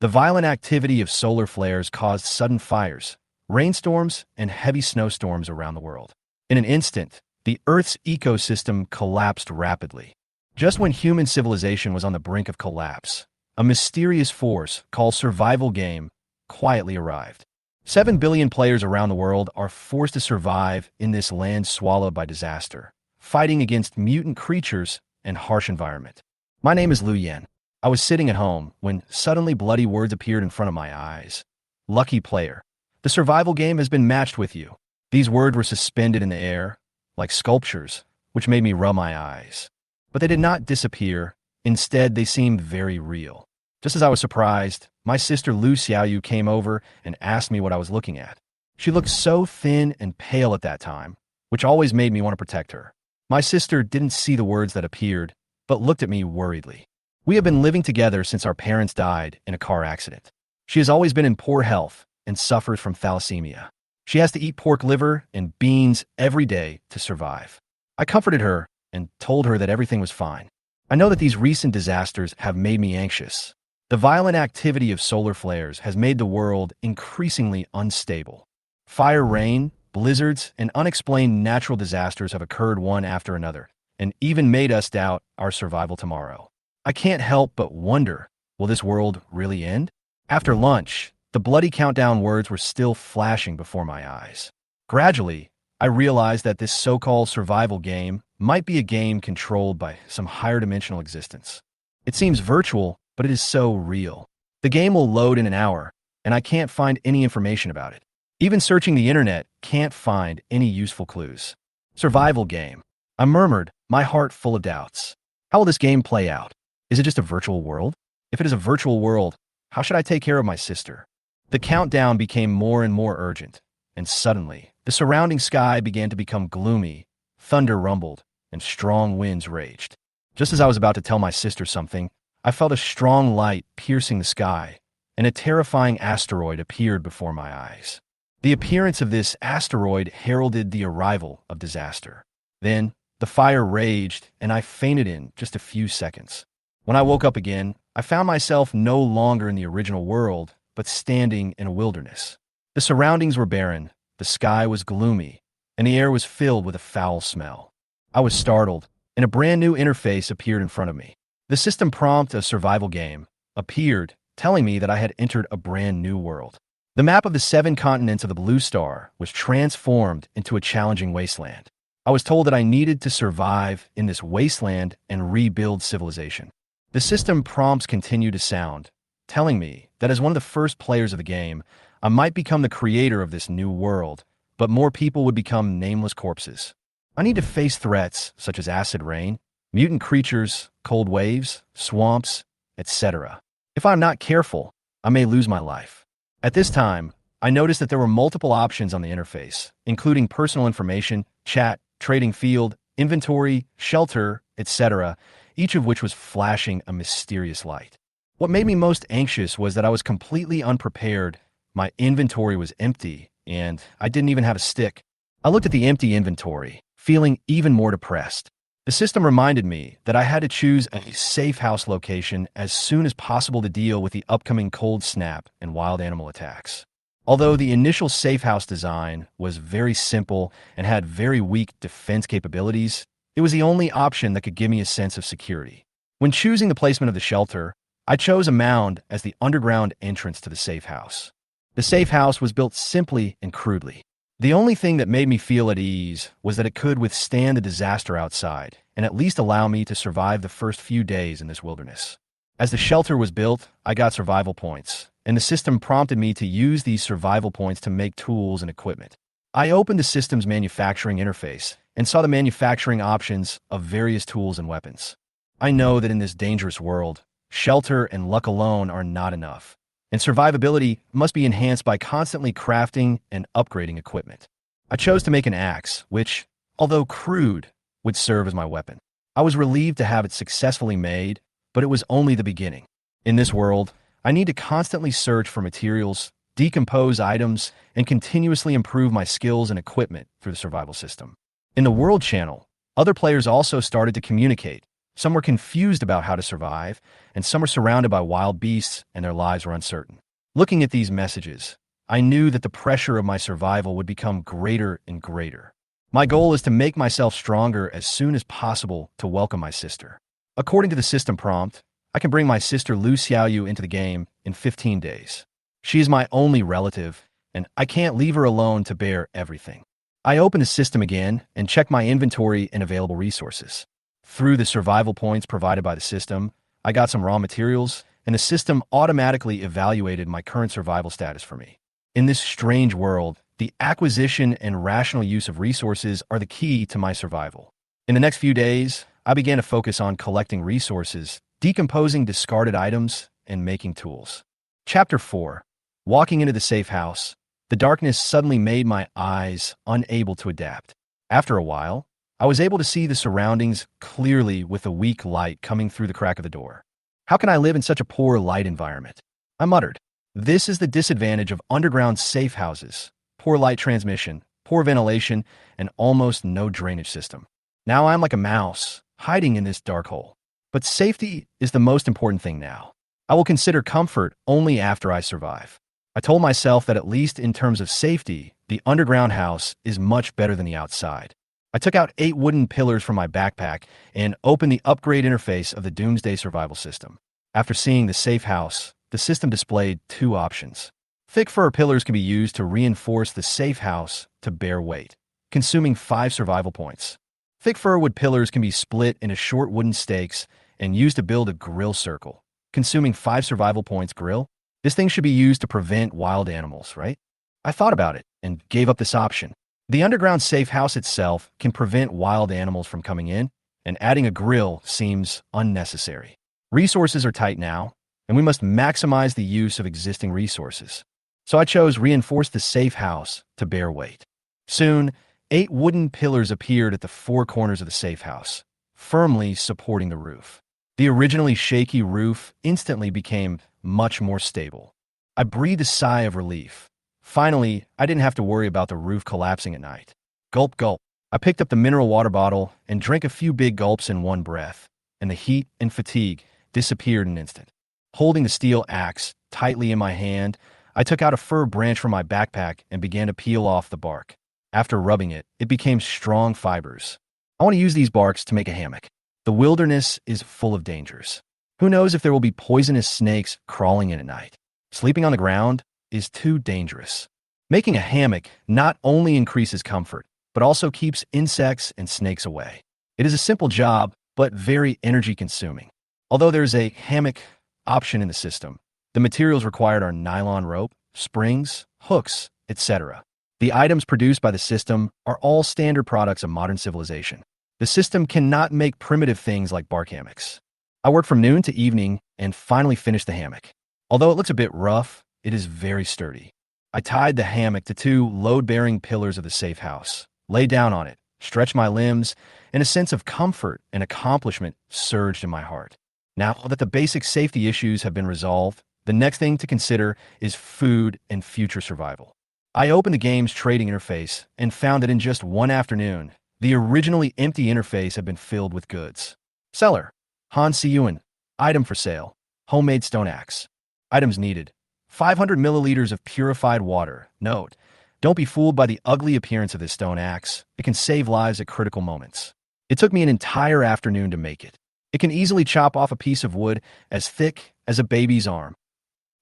The violent activity of solar flares caused sudden fires, rainstorms, and heavy snowstorms around the world. In an instant, the Earth's ecosystem collapsed rapidly. Just when human civilization was on the brink of collapse, a mysterious force called survival game quietly arrived. 7 billion players around the world are forced to survive in this land swallowed by disaster, fighting against mutant creatures and harsh environment. My name is Lu Yen. I was sitting at home when suddenly bloody words appeared in front of my eyes. Lucky player. The survival game has been matched with you. These words were suspended in the air, like sculptures, which made me rub my eyes. But they did not disappear. Instead, they seemed very real. Just as I was surprised, my sister Lu Xiaoyu came over and asked me what I was looking at. She looked so thin and pale at that time, which always made me want to protect her. My sister didn't see the words that appeared, but looked at me worriedly. We have been living together since our parents died in a car accident. She has always been in poor health and suffers from thalassemia. She has to eat pork liver and beans every day to survive. I comforted her and told her that everything was fine. I know that these recent disasters have made me anxious. The violent activity of solar flares has made the world increasingly unstable. Fire, rain, blizzards, and unexplained natural disasters have occurred one after another, and even made us doubt our survival tomorrow. I can't help but wonder, will this world really end? After lunch, the bloody countdown words were still flashing before my eyes. Gradually, I realized that this so-called survival game might be a game controlled by some higher dimensional existence. It seems virtual, but it is so real. The game will load in an hour, and I can't find any information about it. Even searching the internet can't find any useful clues. Survival game. I murmured, my heart full of doubts. How will this game play out? Is it just a virtual world? If it is a virtual world, how should I take care of my sister? The countdown became more and more urgent, and suddenly, the surrounding sky began to become gloomy, thunder rumbled, and strong winds raged. Just as I was about to tell my sister something, I felt a strong light piercing the sky, and a terrifying asteroid appeared before my eyes. The appearance of this asteroid heralded the arrival of disaster. Then, the fire raged, and I fainted in just a few seconds. When I woke up again, I found myself no longer in the original world, but standing in a wilderness. The surroundings were barren, the sky was gloomy, and the air was filled with a foul smell. I was startled, and a brand new interface appeared in front of me. The system prompt, a survival game, appeared, telling me that I had entered a brand new world. The map of the 7 continents of the Blue Star was transformed into a challenging wasteland. I was told that I needed to survive in this wasteland and rebuild civilization. The system prompts continued to sound, telling me that as one of the first players of the game, I might become the creator of this new world, but more people would become nameless corpses. I need to face threats such as acid rain, mutant creatures, cold waves, swamps, etc. If I'm not careful, I may lose my life. At this time, I noticed that there were multiple options on the interface, including personal information, chat, trading field, inventory, shelter, etc., each of which was flashing a mysterious light. What made me most anxious was that I was completely unprepared. My inventory was empty, and I didn't even have a stick. I looked at the empty inventory, feeling even more depressed. The system reminded me that I had to choose a safe house location as soon as possible to deal with the upcoming cold snap and wild animal attacks. Although the initial safe house design was very simple and had very weak defense capabilities, it was the only option that could give me a sense of security. When choosing the placement of the shelter, I chose a mound as the underground entrance to the safe house. The safe house was built simply and crudely. The only thing that made me feel at ease was that it could withstand the disaster outside and at least allow me to survive the first few days in this wilderness. As the shelter was built, I got survival points, and the system prompted me to use these survival points to make tools and equipment. I opened the system's manufacturing interface and saw the manufacturing options of various tools and weapons. I know that in this dangerous world, shelter and luck alone are not enough, and survivability must be enhanced by constantly crafting and upgrading equipment. I chose to make an axe, which, although crude, would serve as my weapon. I was relieved to have it successfully made, but it was only the beginning. In this world, I need to constantly search for materials, decompose items, and continuously improve my skills and equipment through the survival system. In the World Channel, other players also started to communicate, Some were confused about how to survive, and some were surrounded by wild beasts and their lives were uncertain. Looking at these messages, I knew that the pressure of my survival would become greater and greater. My goal is to make myself stronger as soon as possible to welcome my sister. According to the system prompt, I can bring my sister Lu Xiaoyu into the game in 15 days. She is my only relative, and I can't leave her alone to bear everything. I open the system again and check my inventory and available resources. Through the survival points provided by the system, I got some raw materials, and the system automatically evaluated my current survival status for me. In this strange world, the acquisition and rational use of resources are the key to my survival. In the next few days, I began to focus on collecting resources, decomposing discarded items, and making tools. Chapter 4. Walking into the safe house, the darkness suddenly made my eyes unable to adapt. After a while, I was able to see the surroundings clearly with a weak light coming through the crack of the door. How can I live in such a poor light environment? I muttered. This is the disadvantage of underground safe houses. Poor light transmission, poor ventilation, and almost no drainage system. Now I'm like a mouse, hiding in this dark hole. But safety is the most important thing now. I will consider comfort only after I survive. I told myself that at least in terms of safety, the underground house is much better than the outside. I took out 8 wooden pillars from my backpack and opened the upgrade interface of the Doomsday survival system. After seeing the safe house, the system displayed 2 options. Thick fir pillars can be used to reinforce the safe house to bear weight, consuming 5 survival points. Thick fir wood pillars can be split into short wooden stakes and used to build a grill circle, consuming 5 survival points. Grill? This thing should be used to prevent wild animals, right? I thought about it and gave up this option. The underground safe house itself can prevent wild animals from coming in, and adding a grill seems unnecessary. Resources are tight now, and we must maximize the use of existing resources. So I chose reinforce the safe house to bear weight. Soon, 8 wooden pillars appeared at the 4 corners of the safe house, firmly supporting the roof. The originally shaky roof instantly became much more stable. I breathed a sigh of relief. Finally, I didn't have to worry about the roof collapsing at night. Gulp, gulp. I picked up the mineral water bottle and drank a few big gulps in one breath, and the heat and fatigue disappeared in an instant. Holding the steel axe tightly in my hand, I took out a fir branch from my backpack and began to peel off the bark. After rubbing it, it became strong fibers. I want to use these barks to make a hammock. The wilderness is full of dangers. Who knows if there will be poisonous snakes crawling in at night? Sleeping on the ground is too dangerous. Making a hammock not only increases comfort, but also keeps insects and snakes away. It is a simple job, but very energy-consuming. Although there's a hammock option in the system, the materials required are nylon rope, springs, hooks, etc. The items produced by the system are all standard products of modern civilization. The system cannot make primitive things like bark hammocks. I worked from noon to evening and finally finished the hammock. Although it looks a bit rough, it is very sturdy. I tied the hammock to 2 load-bearing pillars of the safe house, lay down on it, stretched my limbs, and a sense of comfort and accomplishment surged in my heart. Now that the basic safety issues have been resolved, the next thing to consider is food and future survival. I opened the game's trading interface and found that in just one afternoon, the originally empty interface had been filled with goods. Seller: Han Siyuan. Item for sale: homemade stone axe. Items needed: 500 milliliters of purified water. Note: don't be fooled by the ugly appearance of this stone axe. It can save lives at critical moments. It took me an entire afternoon to make it. It can easily chop off a piece of wood as thick as a baby's arm.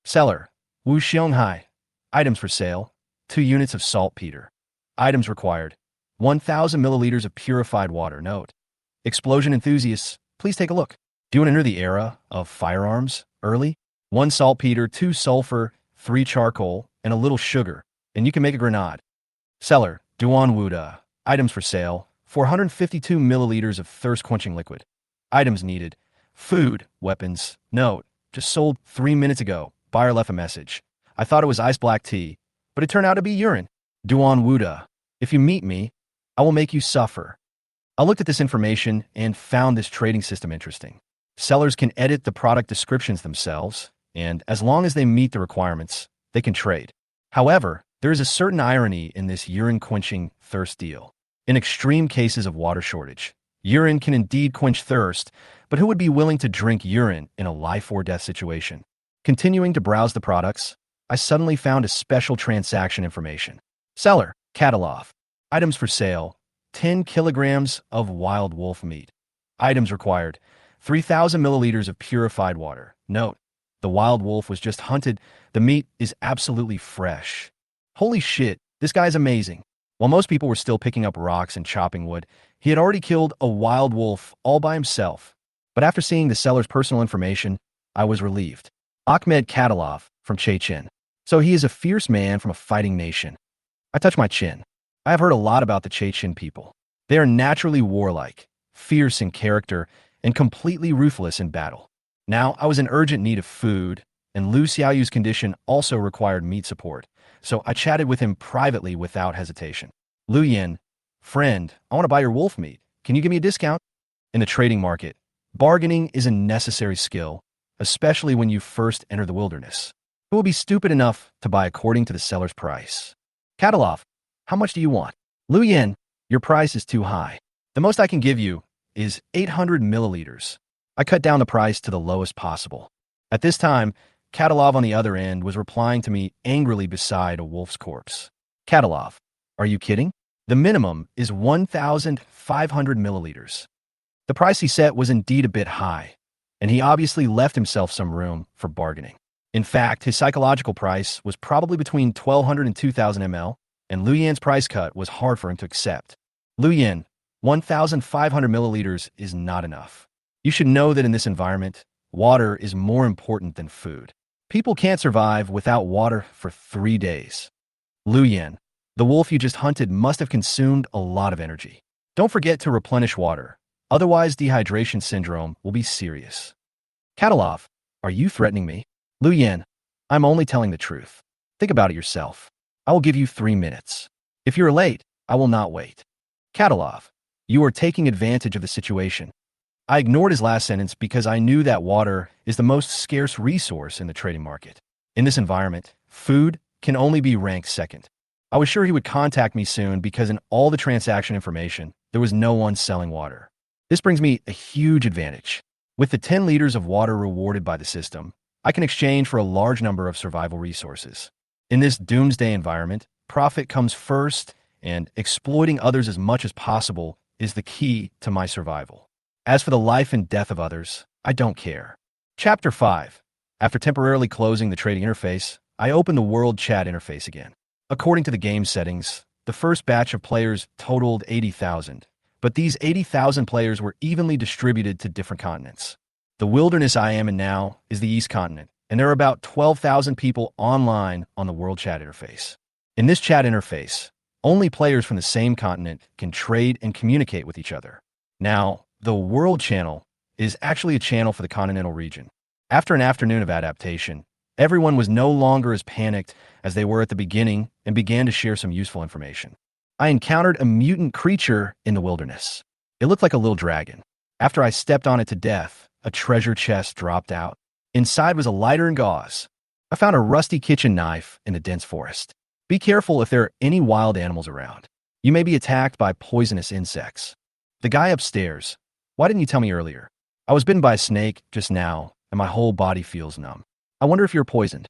Seller: Wu Xianghai. Items for sale: 2 units of saltpeter. Items required: 1,000 milliliters of purified water. Note: explosion enthusiasts, please take a look. Do you want to enter the era of firearms early? 1 saltpeter, 2 sulfur, 3 charcoal, and a little sugar, and you can make a grenade. Seller: Duan Wuda. Items for sale: 452 milliliters of thirst-quenching liquid. Items needed: food, weapons. Note: just sold 3 minutes ago. Buyer left a message. I thought it was ice black tea, but it turned out to be urine. Duan Wuda. If you meet me, I will make you suffer. I looked at this information and found this trading system interesting. Sellers can edit the product descriptions themselves, and as long as they meet the requirements, they can trade. However, there is a certain irony in this urine-quenching thirst deal. In extreme cases of water shortage, Urine can indeed quench thirst, but who would be willing to drink urine in a life-or-death situation? Continuing to browse the products, I suddenly found a special transaction information. Seller, catalog. Items for sale, 10 kilograms of wild wolf meat. Items required, 3,000 milliliters of purified water. Note, the wild wolf was just hunted. The meat is absolutely fresh. Holy shit, this guy's amazing. While most people were still picking up rocks and chopping wood, he had already killed a wild wolf all by himself. But after seeing the seller's personal information, I was relieved. Ahmed Kadylov from Chechen. So he is a fierce man from a fighting nation. I touch my chin. I have heard a lot about the Chechen people. They are naturally warlike, fierce in character, and completely ruthless in battle. Now, I was in urgent need of food, and Lu Xiaoyu's condition also required meat support, so I chatted with him privately without hesitation. Lu Yin, friend, I want to buy your wolf meat. Can you give me a discount? In the trading market, bargaining is a necessary skill, especially when you first enter the wilderness. Who will be stupid enough to buy according to the seller's price? Kadylov, how much do you want? Lu Yin, your price is too high. The most I can give you is 800 milliliters. I cut down the price to the lowest possible. At this time, Kadylov on the other end was replying to me angrily beside a wolf's corpse. Kadylov, are you kidding? The minimum is 1,500 milliliters. The price he set was indeed a bit high, and he obviously left himself some room for bargaining. In fact, his psychological price was probably between 1,200 and 2,000 ml, and Lu Yan's price cut was hard for him to accept. Lu Yan, 1,500 milliliters is not enough. You should know that in this environment, water is more important than food. People can't survive without water for 3 days. Lu Yan, the wolf you just hunted must have consumed a lot of energy. Don't forget to replenish water, otherwise dehydration syndrome will be serious. Kadylov, are you threatening me? Lu Yan, I'm only telling the truth. Think about it yourself. I will give you 3 minutes. If you're late, I will not wait. Kadylov, you are taking advantage of the situation. I ignored his last sentence because I knew that water is the most scarce resource in the trading market. In this environment, food can only be ranked second. I was sure he would contact me soon because in all the transaction information, there was no one selling water. This brings me a huge advantage. With the 10 liters of water rewarded by the system, I can exchange for a large number of survival resources. In this doomsday environment, profit comes first, and exploiting others as much as possible is the key to my survival. As for the life and death of others, I don't care. Chapter 5. After temporarily closing the trading interface, I opened the world chat interface again. According to the game settings, the first batch of players totaled 80,000, but these 80,000 players were evenly distributed to different continents. The wilderness I am in now is the East Continent, and there are about 12,000 people online on the world chat interface. In this chat interface, only players from the same continent can trade and communicate with each other. Now, the World Channel is actually a channel for the continental region. After an afternoon of adaptation, everyone was no longer as panicked as they were at the beginning and began to share some useful information. I encountered a mutant creature in the wilderness. It looked like a little dragon. After I stepped on it to death, a treasure chest dropped out. Inside was a lighter and gauze. I found a rusty kitchen knife in the dense forest. Be careful if there are any wild animals around. You may be attacked by poisonous insects. The guy upstairs. Why didn't you tell me earlier? I was bitten by a snake just now, and my whole body feels numb. I wonder if you're poisoned.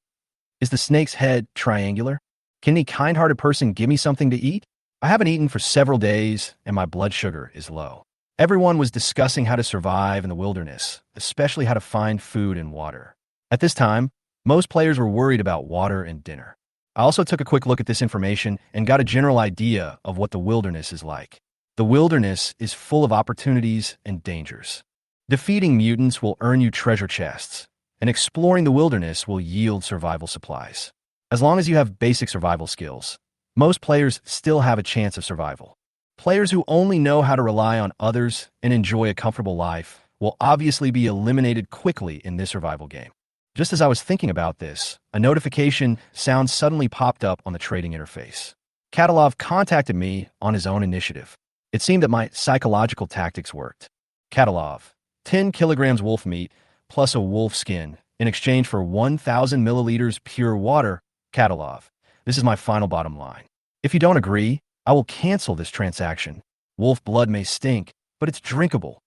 Is the snake's head triangular? Can any kind-hearted person give me something to eat? I haven't eaten for several days, and my blood sugar is low. Everyone was discussing how to survive in the wilderness, especially how to find food and water. At this time, most players were worried about water and dinner. I also took a quick look at this information and got a general idea of what the wilderness is like. The wilderness is full of opportunities and dangers. Defeating mutants will earn you treasure chests, and exploring the wilderness will yield survival supplies. As long as you have basic survival skills, most players still have a chance of survival. Players who only know how to rely on others and enjoy a comfortable life will obviously be eliminated quickly in this survival game. Just as I was thinking about this, a notification sound suddenly popped up on the trading interface. Kadylov contacted me on his own initiative. It seemed that my psychological tactics worked. Kadylov, 10 kilograms wolf meat plus a wolf skin in exchange for 1,000 milliliters pure water. Kadylov, this is my final bottom line. If you don't agree, I will cancel this transaction. Wolf blood may stink, but it's drinkable.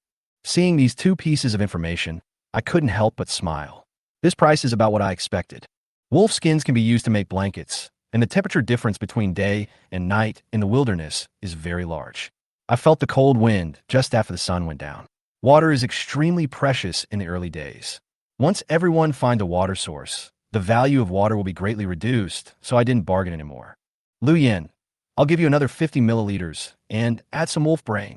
Seeing these two pieces of information, I couldn't help but smile. This price is about what I expected. Wolf skins can be used to make blankets, and the temperature difference between day and night in the wilderness is very large. I felt the cold wind just after the sun went down. Water is extremely precious in the early days. Once everyone finds a water source, the value of water will be greatly reduced, so I didn't bargain anymore. Lu Yen, I'll give you another 50 milliliters and add some wolf brain.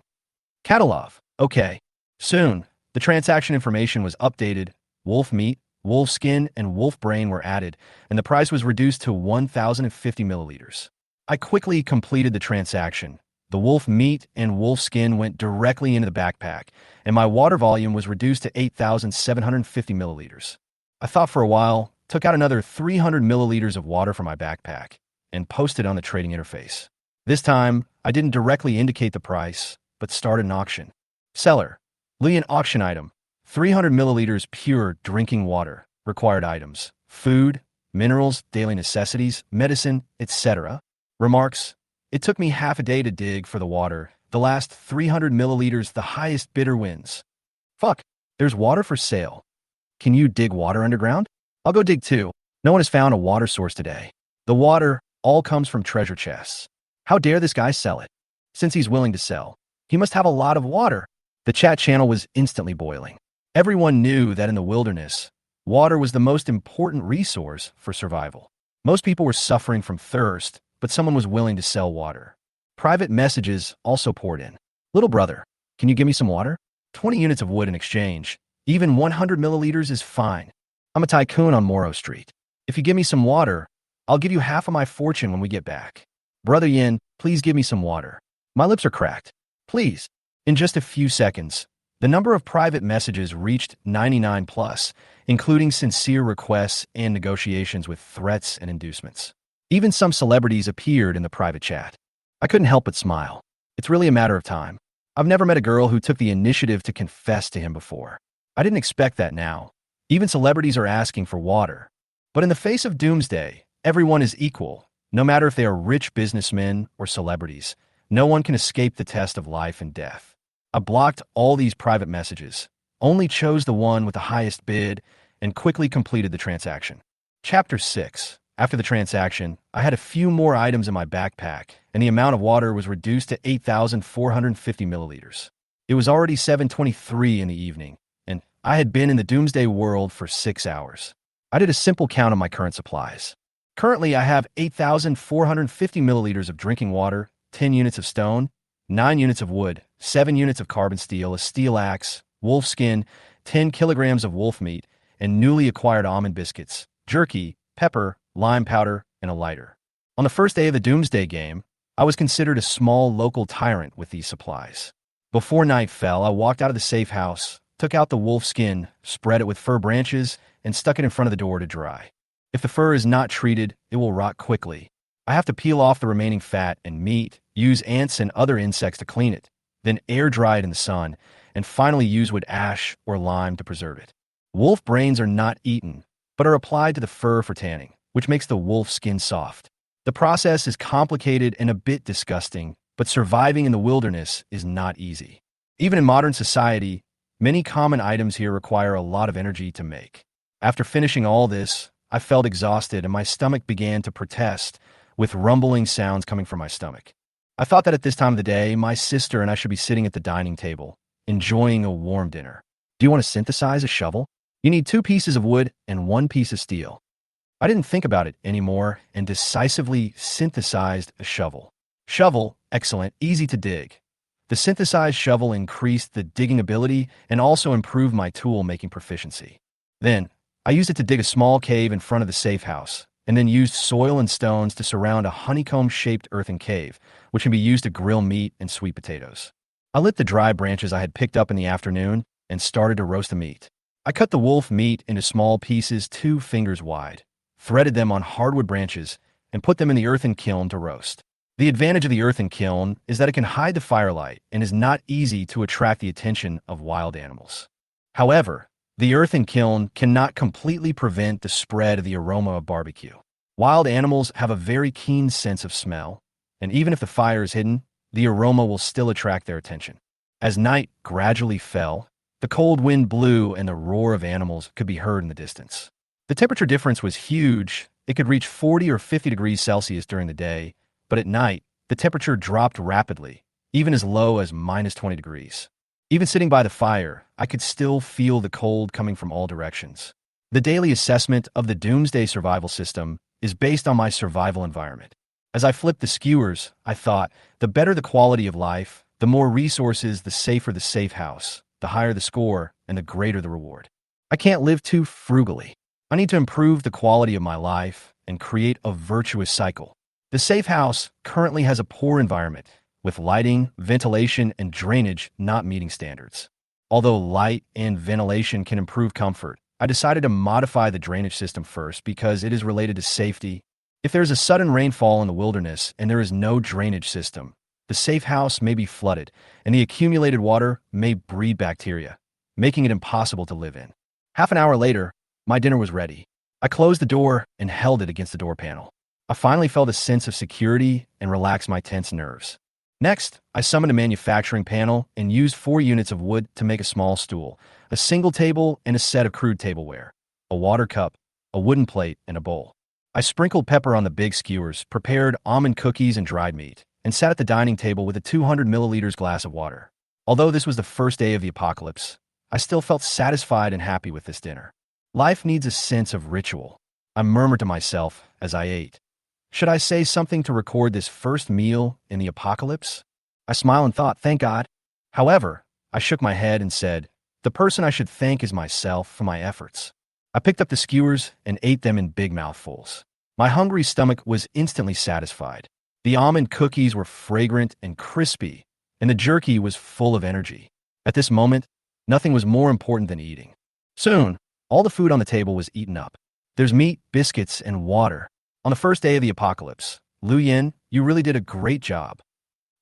Catalov, okay. Soon, the transaction information was updated, wolf meat, wolf skin, and wolf brain were added, and the price was reduced to 1,050 milliliters. I quickly completed the transaction. The wolf meat and wolf skin went directly into the backpack, and my water volume was reduced to 8,750 milliliters. I thought for a while, took out another 300 milliliters of water from my backpack, and posted on the trading interface. This time, I didn't directly indicate the price, but started an auction. Seller, Lian auction item, 300 milliliters pure drinking water, required items, food, minerals, daily necessities, medicine, etc. Remarks, it took me half a day to dig for the water. The last 300 milliliters, the highest bidder wins. Fuck, there's water for sale. Can you dig water underground? I'll go dig too. No one has found a water source today. The water all comes from treasure chests. How dare this guy sell it? Since he's willing to sell, he must have a lot of water. The chat channel was instantly boiling. Everyone knew that in the wilderness, water was the most important resource for survival. Most people were suffering from thirst, but someone was willing to sell water. Private messages also poured in. Little brother, can you give me some water? 20 units of wood in exchange. Even 100 milliliters is fine. I'm a tycoon on Morrow Street. If you give me some water, I'll give you half of my fortune when we get back. Brother Yin, please give me some water. My lips are cracked. Please. In just a few seconds, the number of private messages reached 99 plus, including sincere requests and negotiations with threats and inducements. Even some celebrities appeared in the private chat. I couldn't help but smile. It's really a matter of time. I've never met a girl who took the initiative to confess to him before. I didn't expect that now. Even celebrities are asking for water. But in the face of Doomsday, everyone is equal. No matter if they are rich businessmen or celebrities, no one can escape the test of life and death. I blocked all these private messages, only chose the one with the highest bid, and quickly completed the transaction. Chapter 6. After the transaction, I had a few more items in my backpack, and the amount of water was reduced to 8,450 milliliters. It was already 7:23 in the evening, and I had been in the Doomsday world for 6 hours. I did a simple count of my current supplies. Currently, I have 8,450 milliliters of drinking water, 10 units of stone, 9 units of wood, 7 units of carbon steel, a steel axe, wolf skin, 10 kilograms of wolf meat, and newly acquired almond biscuits, jerky, pepper, lime powder, and a lighter. On the first day of the Doomsday game, I was considered a small local tyrant with these supplies. Before night fell, I walked out of the safe house, took out the wolf skin, spread it with fir branches, and stuck it in front of the door to dry. If the fur is not treated, it will rot quickly. I have to peel off the remaining fat and meat, use ants and other insects to clean it, then air dry it in the sun, and finally use wood ash or lime to preserve it. Wolf brains are not eaten, but are applied to the fur for tanning, which makes the wolf skin soft. The process is complicated and a bit disgusting, but surviving in the wilderness is not easy. Even in modern society, many common items here require a lot of energy to make. After finishing all this, I felt exhausted and my stomach began to protest, with rumbling sounds coming from my stomach. I thought that at this time of the day, my sister and I should be sitting at the dining table, enjoying a warm dinner. Do you want to synthesize a shovel? You need 2 pieces of wood and 1 piece of steel. I didn't think about it anymore and decisively synthesized a shovel. Shovel, excellent, easy to dig. The synthesized shovel increased the digging ability and also improved my tool-making proficiency. Then, I used it to dig a small cave in front of the safe house, and then used soil and stones to surround a honeycomb-shaped earthen cave, which can be used to grill meat and sweet potatoes. I lit the dry branches I had picked up in the afternoon and started to roast the meat. I cut the wolf meat into small pieces 2 fingers wide, threaded them on hardwood branches, and put them in the earthen kiln to roast. The advantage of the earthen kiln is that it can hide the firelight and is not easy to attract the attention of wild animals. However, the earthen kiln cannot completely prevent the spread of the aroma of barbecue. Wild animals have a very keen sense of smell, and even if the fire is hidden, the aroma will still attract their attention. As night gradually fell, the cold wind blew and the roar of animals could be heard in the distance. The temperature difference was huge. It could reach 40 or 50 degrees Celsius during the day, but at night, the temperature dropped rapidly, even as low as minus 20 degrees. Even sitting by the fire, I could still feel the cold coming from all directions. The daily assessment of the Doomsday survival system is based on my survival environment. As I flipped the skewers, I thought, the better the quality of life, the more resources, the safer the safe house, the higher the score, and the greater the reward. I can't live too frugally. I need to improve the quality of my life and create a virtuous cycle. The safe house currently has a poor environment, with lighting, ventilation, and drainage not meeting standards. Although light and ventilation can improve comfort, I decided to modify the drainage system first because it is related to safety. If there is a sudden rainfall in the wilderness and there is no drainage system, the safe house may be flooded, and the accumulated water may breed bacteria, making it impossible to live in. Half an hour later, my dinner was ready. I closed the door and held it against the door panel. I finally felt a sense of security and relaxed my tense nerves. Next, I summoned a manufacturing panel and used 4 units of wood to make a small stool, a single table, and a set of crude tableware, a water cup, a wooden plate, and a bowl. I sprinkled pepper on the big skewers, prepared almond cookies and dried meat, and sat at the dining table with a 200 milliliters glass of water. Although this was the first day of the apocalypse, I still felt satisfied and happy with this dinner. Life needs a sense of ritual. I murmured to myself as I ate. Should I say something to record this first meal in the apocalypse? I smiled and thought, thank God. However, I shook my head and said, the person I should thank is myself for my efforts. I picked up the skewers and ate them in big mouthfuls. My hungry stomach was instantly satisfied. The almond cookies were fragrant and crispy, and the jerky was full of energy. At this moment, nothing was more important than eating. Soon, all the food on the table was eaten up. There's meat, biscuits, and water. On the first day of the apocalypse, Lu Yin, you really did a great job.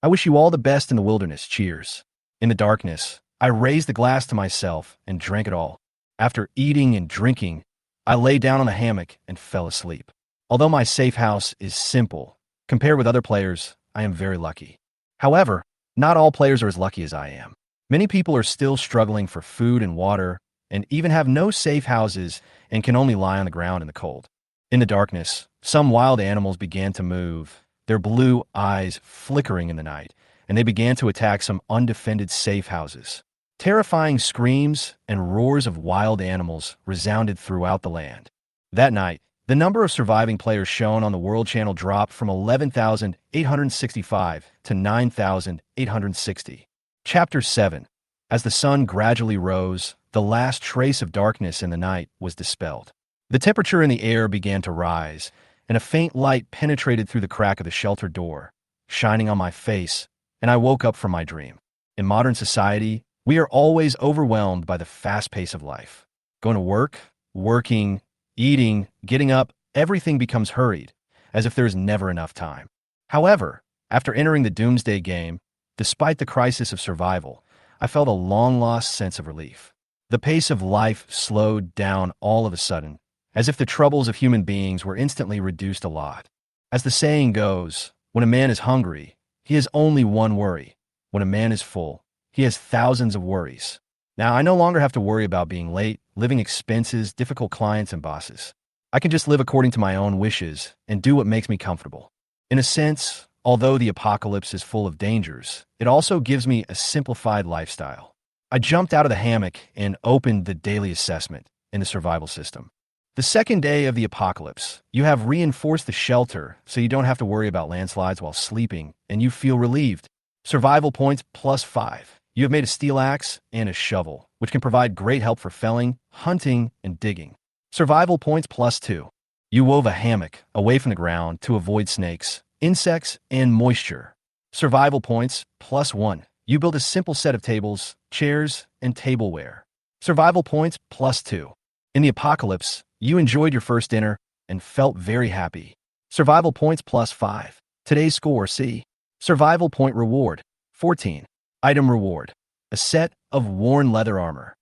I wish you all the best in the wilderness. Cheers. In the darkness, I raised the glass to myself and drank it all. After eating and drinking, I lay down on a hammock and fell asleep. Although my safe house is simple, compared with other players, I am very lucky. However, not all players are as lucky as I am. Many people are still struggling for food and water, and even have no safe houses and can only lie on the ground in the cold. In the darkness, some wild animals began to move, their blue eyes flickering in the night, and they began to attack some undefended safe houses. Terrifying screams and roars of wild animals resounded throughout the land. That night, the number of surviving players shown on the World Channel dropped from 11,865 to 9,860. Chapter 7. As the sun gradually rose, the last trace of darkness in the night was dispelled. The temperature in the air began to rise, and a faint light penetrated through the crack of the shelter door, shining on my face, and I woke up from my dream. In modern society, we are always overwhelmed by the fast pace of life. Going to work, working, eating, getting up, everything becomes hurried, as if there's never enough time. However, after entering the Doomsday game, despite the crisis of survival, I felt a long-lost sense of relief. The pace of life slowed down all of a sudden, as if the troubles of human beings were instantly reduced a lot. As the saying goes, when a man is hungry, he has only one worry. When a man is full, he has thousands of worries. Now, I no longer have to worry about being late, living expenses, difficult clients, and bosses. I can just live according to my own wishes and do what makes me comfortable. In a sense, although the apocalypse is full of dangers, it also gives me a simplified lifestyle. I jumped out of the hammock and opened the daily assessment in the survival system. The second day of the apocalypse, you have reinforced the shelter so you don't have to worry about landslides while sleeping, and you feel relieved. Survival points +5. You have made a steel axe and a shovel, which can provide great help for felling, hunting, and digging. Survival points +2. You wove a hammock away from the ground to avoid snakes, insects, and moisture. Survival points +1. You built a simple set of tables, chairs, and tableware. Survival points +2. In the apocalypse, you enjoyed your first dinner and felt very happy. Survival points +5. Today's score, C. Survival point reward, 14. Item reward, a set of worn leather armor.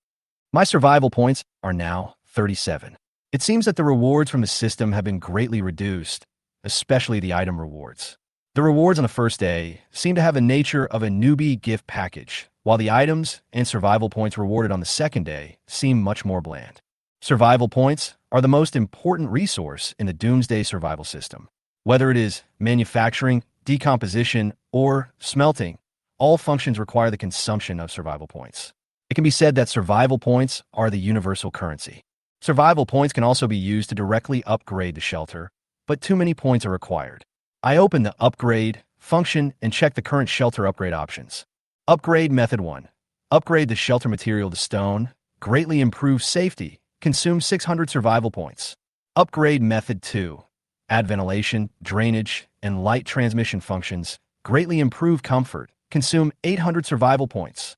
My survival points are now 37. It seems that the rewards from the system have been greatly reduced, especially the item rewards. The rewards on the first day seem to have the nature of a newbie gift package, while the items and survival points rewarded on the second day seem much more bland. Survival points are the most important resource in the Doomsday survival system. Whether it is manufacturing, decomposition, or smelting, all functions require the consumption of survival points. It can be said that survival points are the universal currency. Survival points can also be used to directly upgrade the shelter, but too many points are required. I open the Upgrade function and check the current shelter upgrade options. Upgrade Method 1. Upgrade the shelter material to stone, greatly improve safety, consume 600 survival points. Upgrade Method 2. Add ventilation, drainage, and light transmission functions, greatly improve comfort, consume 800 survival points.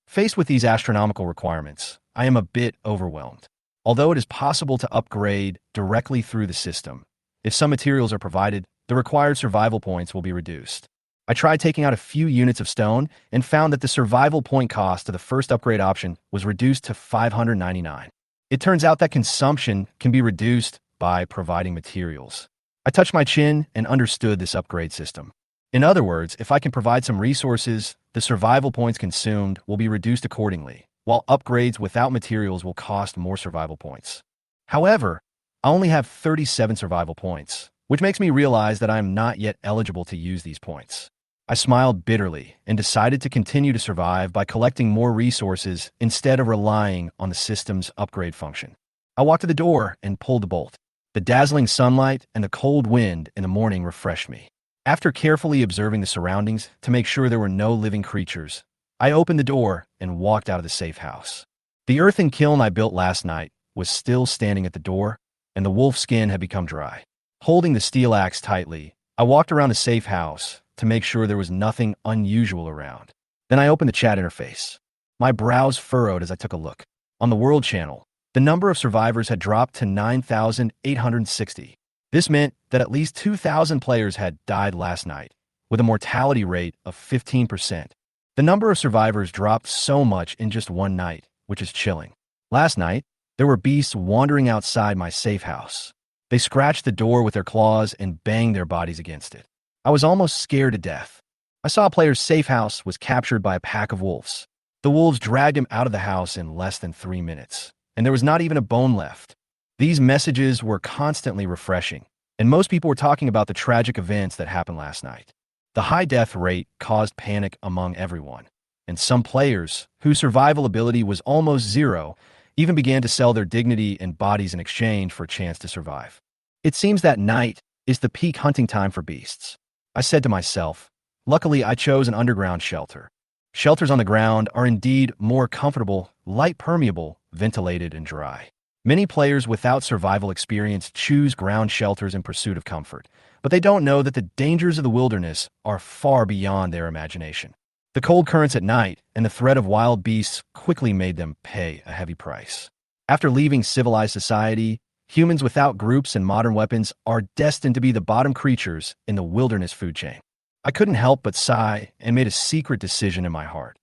Faced with these astronomical requirements, I am a bit overwhelmed. Although it is possible to upgrade directly through the system, if some materials are provided, the required survival points will be reduced. I tried taking out a few units of stone and found that the survival point cost of the first upgrade option was reduced to 599. It turns out that consumption can be reduced by providing materials. I touched my chin and understood this upgrade system. In other words, if I can provide some resources, the survival points consumed will be reduced accordingly, while upgrades without materials will cost more survival points. However, I only have 37 survival points, which makes me realize that I am not yet eligible to use these points. I smiled bitterly and decided to continue to survive by collecting more resources instead of relying on the system's upgrade function. I walked to the door and pulled the bolt. The dazzling sunlight and the cold wind in the morning refreshed me. After carefully observing the surroundings to make sure there were no living creatures, I opened the door and walked out of the safe house. The earthen kiln I built last night was still standing at the door, and the wolf skin had become dry. Holding the steel axe tightly, I walked around the safe house to make sure there was nothing unusual around. Then I opened the chat interface. My brows furrowed as I took a look. On the World Channel, the number of survivors had dropped to 9,860. This meant that at least 2,000 players had died last night, with a mortality rate of 15%. The number of survivors dropped so much in just one night, which is chilling. Last night, there were beasts wandering outside my safe house. They scratched the door with their claws and banged their bodies against it. I was almost scared to death. I saw a player's safe house was captured by a pack of wolves. The wolves dragged him out of the house in less than 3 minutes, and there was not even a bone left. These messages were constantly refreshing, and most people were talking about the tragic events that happened last night. The high death rate caused panic among everyone, and some players, whose survival ability was almost zero, even began to sell their dignity and bodies in exchange for a chance to survive. It seems that night is the peak hunting time for beasts. I said to myself, luckily I chose an underground shelter. Shelters on the ground are indeed more comfortable, light permeable, ventilated, and dry. Many players without survival experience choose ground shelters in pursuit of comfort, but they don't know that the dangers of the wilderness are far beyond their imagination. The cold currents at night and the threat of wild beasts quickly made them pay a heavy price. After leaving civilized society, humans without groups and modern weapons are destined to be the bottom creatures in the wilderness food chain. I couldn't help but sigh and made a secret decision in my heart.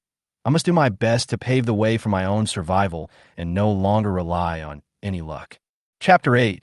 I must do my best to pave the way for my own survival and no longer rely on any luck. Chapter 8.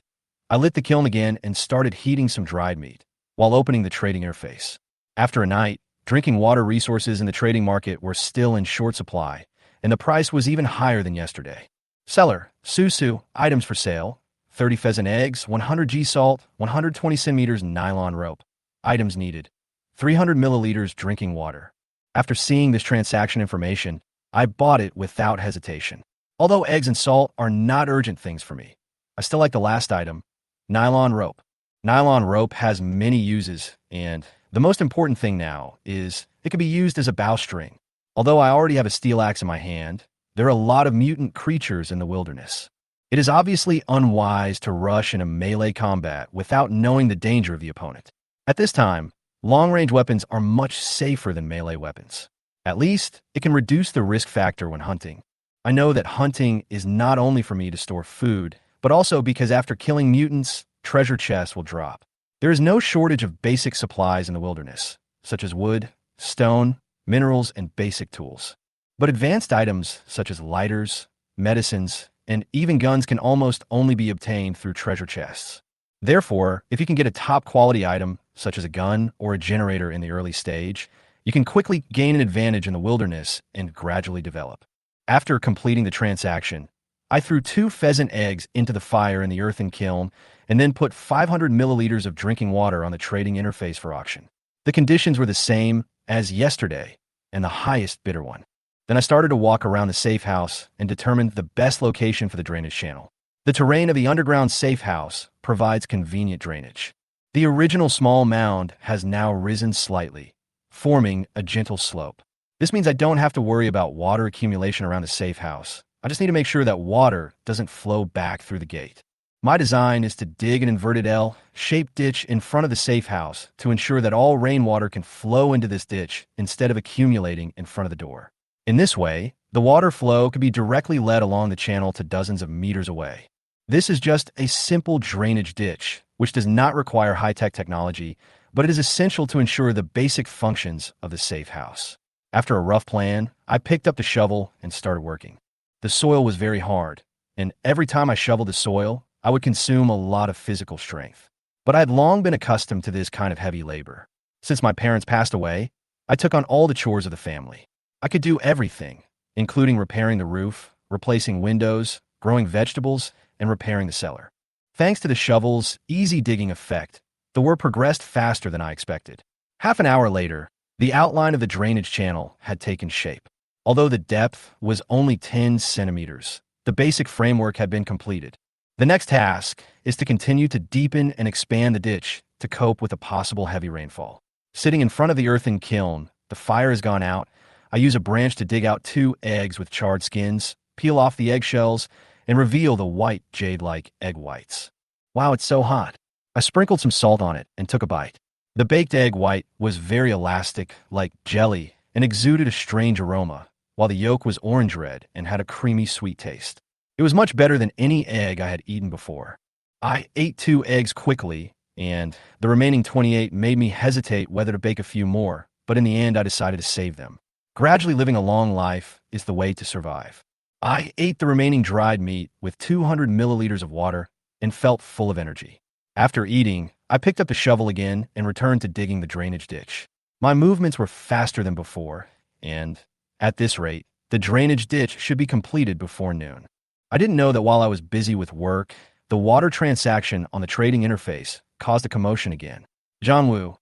I lit the kiln again and started heating some dried meat while opening the trading interface. After a night, drinking water resources in the trading market were still in short supply, and the price was even higher than yesterday. Seller, Susu, items for sale, 30 pheasant eggs, 100 G salt, 120 centimeters nylon rope. Items needed, 300 milliliters drinking water. After seeing this transaction information, I bought it without hesitation. Although eggs and salt are not urgent things for me, I still like the last item, nylon rope. Nylon rope has many uses, and the most important thing now is it can be used as a bowstring. Although I already have a steel axe in my hand, there are a lot of mutant creatures in the wilderness. It is obviously unwise to rush in a melee combat without knowing the danger of the opponent. At this time, long-range weapons are much safer than melee weapons. At least, it can reduce the risk factor when hunting. I know that hunting is not only for me to store food, but also because after killing mutants, treasure chests will drop. There is no shortage of basic supplies in the wilderness, such as wood, stone, minerals, and basic tools. But advanced items such as lighters, medicines, and even guns can almost only be obtained through treasure chests. Therefore, if you can get a top-quality item, such as a gun or a generator in the early stage, You can quickly gain an advantage in the wilderness and gradually develop. After completing the transaction, I threw 2 pheasant eggs into the fire in the earthen kiln and then put 500 milliliters of drinking water on the trading interface for auction. The conditions were the same as yesterday and the highest bidder one. Then I started to walk around the safe house and determined the best location for the drainage channel. The terrain of the underground safe house provides convenient drainage. The original small mound has now risen slightly, forming a gentle slope. This means I don't have to worry about water accumulation around the safe house. I just need to make sure that water doesn't flow back through the gate. My design is to dig an inverted L-shaped ditch in front of the safe house to ensure that all rainwater can flow into this ditch instead of accumulating in front of the door. In this way, the water flow can be directly led along the channel to dozens of meters away. This is just a simple drainage ditch, which does not require high-tech technology, but it is essential to ensure the basic functions of the safe house. After a rough plan, I picked up the shovel and started working. The soil was very hard, and every time I shoveled the soil, I would consume a lot of physical strength. But I had long been accustomed to this kind of heavy labor. Since my parents passed away, I took on all the chores of the family. I could do everything, including repairing the roof, replacing windows, growing vegetables, and repairing the cellar. Thanks to the shovel's easy digging effect, the work progressed faster than I expected. Half an hour later, the outline of the drainage channel had taken shape. Although the depth was only 10 centimeters, the basic framework had been completed. The next task is to continue to deepen and expand the ditch to cope with a possible heavy rainfall. Sitting in front of the earthen kiln, the fire has gone out. I use a branch to dig out 2 eggs with charred skins, peel off the eggshells, and reveal the white jade-like egg whites. Wow, it's so hot. I sprinkled some salt on it and took a bite. The baked egg white was very elastic, like jelly, and exuded a strange aroma, while the yolk was orange-red and had a creamy sweet taste. It was much better than any egg I had eaten before. I ate 2 eggs quickly, and the remaining 28 made me hesitate whether to bake a few more, but in the end I decided to save them. Gradually living a long life is the way to survive. I ate the remaining dried meat with 200 milliliters of water and felt full of energy. After eating, I picked up the shovel again and returned to digging the drainage ditch. My movements were faster than before, and, at this rate, the drainage ditch should be completed before noon. I didn't know that while I was busy with work, the water transaction on the trading interface caused a commotion again. Zhangwu,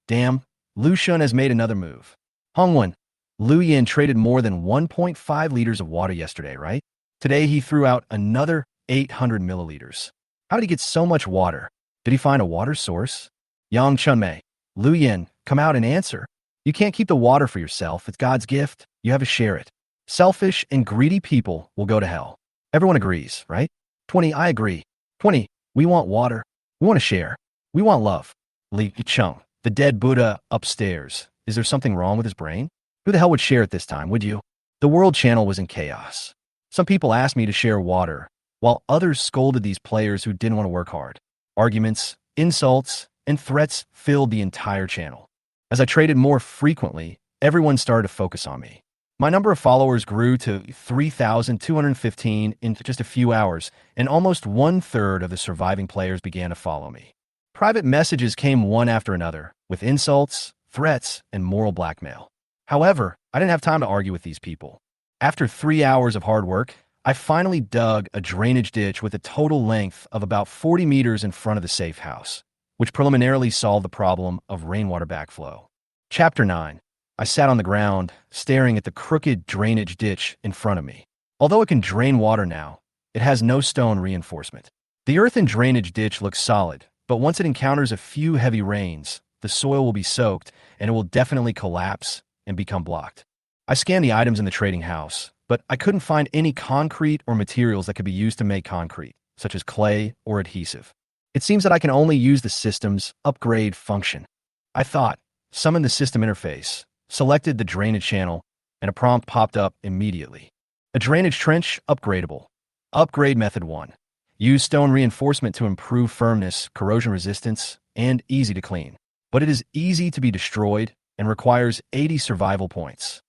damn, Lu Shun has made another move. Hongwen, Lu Yin traded more than 1.5 liters of water yesterday, right? Today he threw out another 800 milliliters. How did he get so much water? Did he find a water source? Yang Chunmei, Lu Yin, come out and answer. You can't keep the water for yourself. It's God's gift. You have to share it. Selfish and greedy people will go to hell. Everyone agrees, right? 20, I agree. 20, we want water. We want to share. We want love. Li Chung, the dead Buddha upstairs. Is there something wrong with his brain? Who the hell would share it this time, would you? The world channel was in chaos. Some people asked me to share water, while others scolded these players who didn't want to work hard. Arguments, insults, and threats filled the entire channel. As I traded more frequently, everyone started to focus on me. My number of followers grew to 3,215 in just a few hours, and almost 1/3 of the surviving players began to follow me. Private messages came one after another, with insults, threats, and moral blackmail. However, I didn't have time to argue with these people. After 3 hours of hard work, I finally dug a drainage ditch with a total length of about 40 meters in front of the safe house, which preliminarily solved the problem of rainwater backflow. Chapter 9. I sat on the ground, staring at the crooked drainage ditch in front of me. Although it can drain water now, it has no stone reinforcement. The earthen drainage ditch looks solid, but once it encounters a few heavy rains, the soil will be soaked and it will definitely collapse and become blocked. I scanned the items in the trading house, but I couldn't find any concrete or materials that could be used to make concrete, such as clay or adhesive. It seems that I can only use the system's upgrade function. I thought, summon the system interface, selected the drainage channel, and a prompt popped up immediately. A drainage trench upgradable. Upgrade method 1. Use stone reinforcement to improve firmness, corrosion resistance, and easy to clean. But it is easy to be destroyed and requires 80 survival points.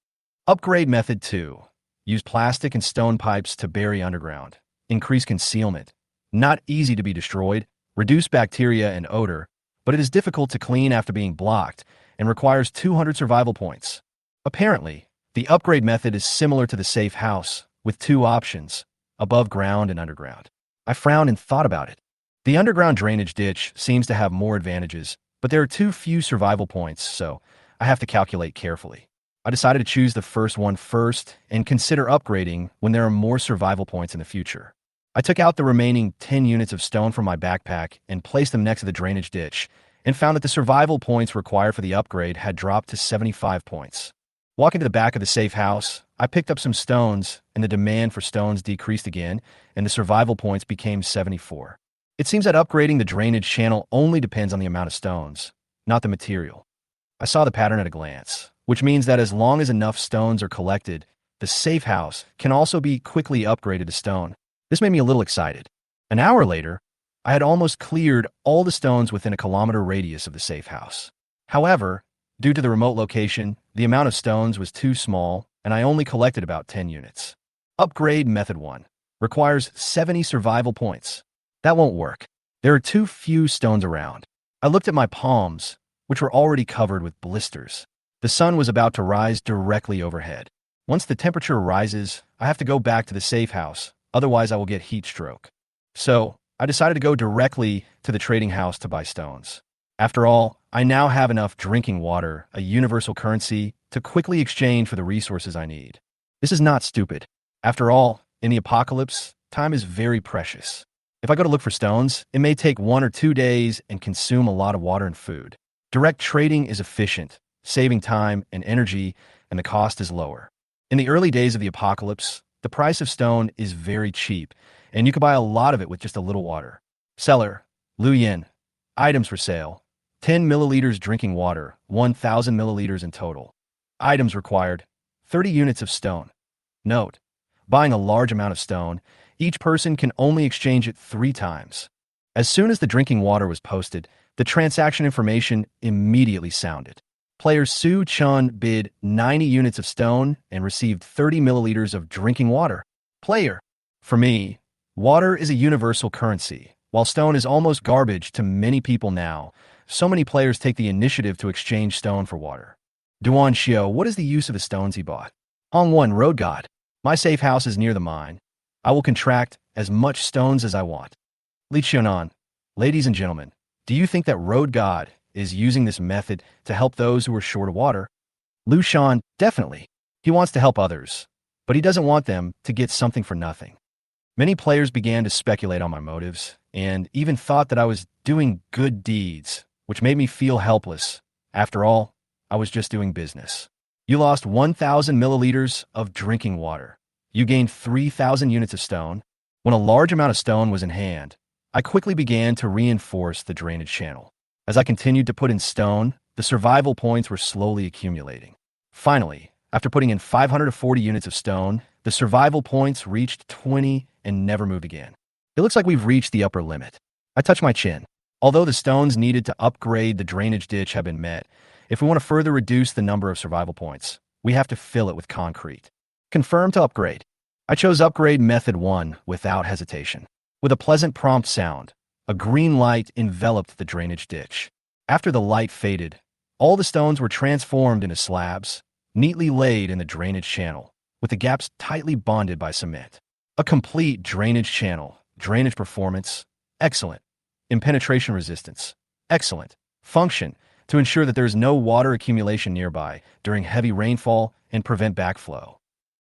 Upgrade method 2. Use plastic and stone pipes to bury underground. Increase concealment. Not easy to be destroyed. Reduce bacteria and odor, but it is difficult to clean after being blocked, and requires 200 survival points. Apparently, the upgrade method is similar to the safe house, with two options, above ground and underground. I frowned and thought about it. The underground drainage ditch seems to have more advantages, but there are too few survival points, so I have to calculate carefully. I decided to choose the first one first and consider upgrading when there are more survival points in the future. I took out the remaining 10 units of stone from my backpack and placed them next to the drainage ditch, and found that the survival points required for the upgrade had dropped to 75 points. Walking to the back of the safe house, I picked up some stones, and the demand for stones decreased again, and the survival points became 74. It seems that upgrading the drainage channel only depends on the amount of stones, not the material. I saw the pattern at a glance, which means that as long as enough stones are collected, the safe house can also be quickly upgraded to stone. This made me a little excited. An hour later, I had almost cleared all the stones within a kilometer radius of the safe house. However, due to the remote location, the amount of stones was too small, and I only collected about 10 units. Upgrade Method 1 requires 70 survival points. That won't work. There are too few stones around. I looked at my palms, which were already covered with blisters. The sun was about to rise directly overhead. Once the temperature rises, I have to go back to the safe house, otherwise I will get heat stroke. So, I decided to go directly to the trading house to buy stones. After all, I now have enough drinking water, a universal currency, to quickly exchange for the resources I need. This is not stupid. After all, in the apocalypse, time is very precious. If I go to look for stones, it may take 1 or 2 days and consume a lot of water and food. Direct trading is efficient, saving time and energy, and the cost is lower. In the early days of the apocalypse, the price of stone is very cheap, and you can buy a lot of it with just a little water. Seller, Lu Yin. Items for sale. 10 milliliters drinking water, 1,000 milliliters in total. Items required, 30 units of stone. Note, buying a large amount of stone, each person can only exchange it 3 times. As soon as the drinking water was posted, the transaction information immediately sounded. Player Su Chun bid 90 units of stone and received 30 milliliters of drinking water. Player, for me, water is a universal currency. While stone is almost garbage to many people now, so many players take the initiative to exchange stone for water. Duan Xiao, what is the use of the stones he bought? Hong 1, Road God. My safe house is near the mine. I will contract as much stones as I want. Li Xiaonan, ladies and gentlemen, do you think that Road God is using this method to help those who are short of water? Lu Shan, definitely. He wants to help others, but he doesn't want them to get something for nothing. Many players began to speculate on my motives, and even thought that I was doing good deeds, which made me feel helpless. After all, I was just doing business. You lost 1,000 milliliters of drinking water. You gained 3,000 units of stone. When a large amount of stone was in hand, I quickly began to reinforce the drainage channel. As I continued to put in stone, the survival points were slowly accumulating. Finally, after putting in 540 units of stone, the survival points reached 20 and never moved again. It looks like we've reached the upper limit. I touch my chin. Although the stones needed to upgrade the drainage ditch have been met, if we want to further reduce the number of survival points, we have to fill it with concrete. Confirm to upgrade. I chose upgrade method 1 without hesitation. With a pleasant prompt sound, a green light enveloped the drainage ditch. After the light faded, all the stones were transformed into slabs, neatly laid in the drainage channel, with the gaps tightly bonded by cement. A complete drainage channel. Drainage performance, excellent. Impenetration resistance, excellent. Function, to ensure that there is no water accumulation nearby during heavy rainfall and prevent backflow.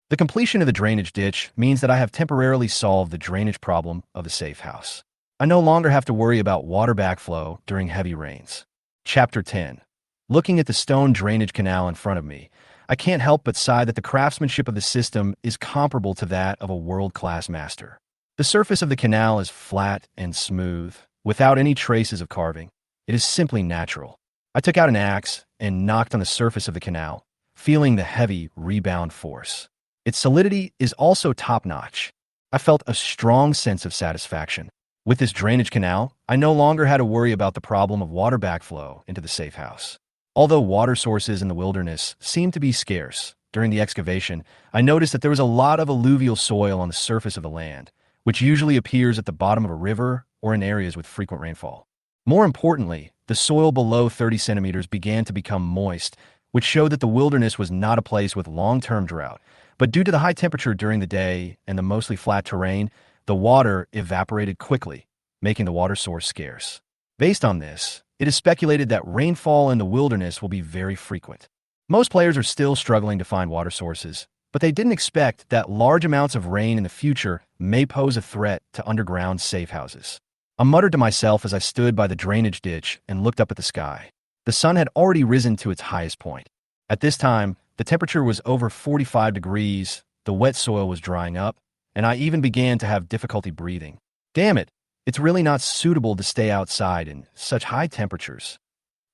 The completion of the drainage ditch means that I have temporarily solved the drainage problem of the safe house. I no longer have to worry about water backflow during heavy rains. Chapter 10. Looking at the stone drainage canal in front of me, I can't help but sigh that the craftsmanship of the system is comparable to that of a world-class master. The surface of the canal is flat and smooth, without any traces of carving. It is simply natural. I took out an axe and knocked on the surface of the canal, feeling the heavy rebound force. Its solidity is also top-notch. I felt a strong sense of satisfaction. With this drainage canal, I no longer had to worry about the problem of water backflow into the safe house. Although water sources in the wilderness seemed to be scarce, during the excavation, I noticed that there was a lot of alluvial soil on the surface of the land, which usually appears at the bottom of a river or in areas with frequent rainfall. More importantly, the soil below 30 centimeters began to become moist, which showed that the wilderness was not a place with long-term drought. But due to the high temperature during the day and the mostly flat terrain, the water evaporated quickly, making the water source scarce. Based on this, it is speculated that rainfall in the wilderness will be very frequent. Most players are still struggling to find water sources, but they didn't expect that large amounts of rain in the future may pose a threat to underground safe houses. I muttered to myself as I stood by the drainage ditch and looked up at the sky. The sun had already risen to its highest point. At this time, the temperature was over 45 degrees, the wet soil was drying up, and I even began to have difficulty breathing. Damn it, it's really not suitable to stay outside in such high temperatures,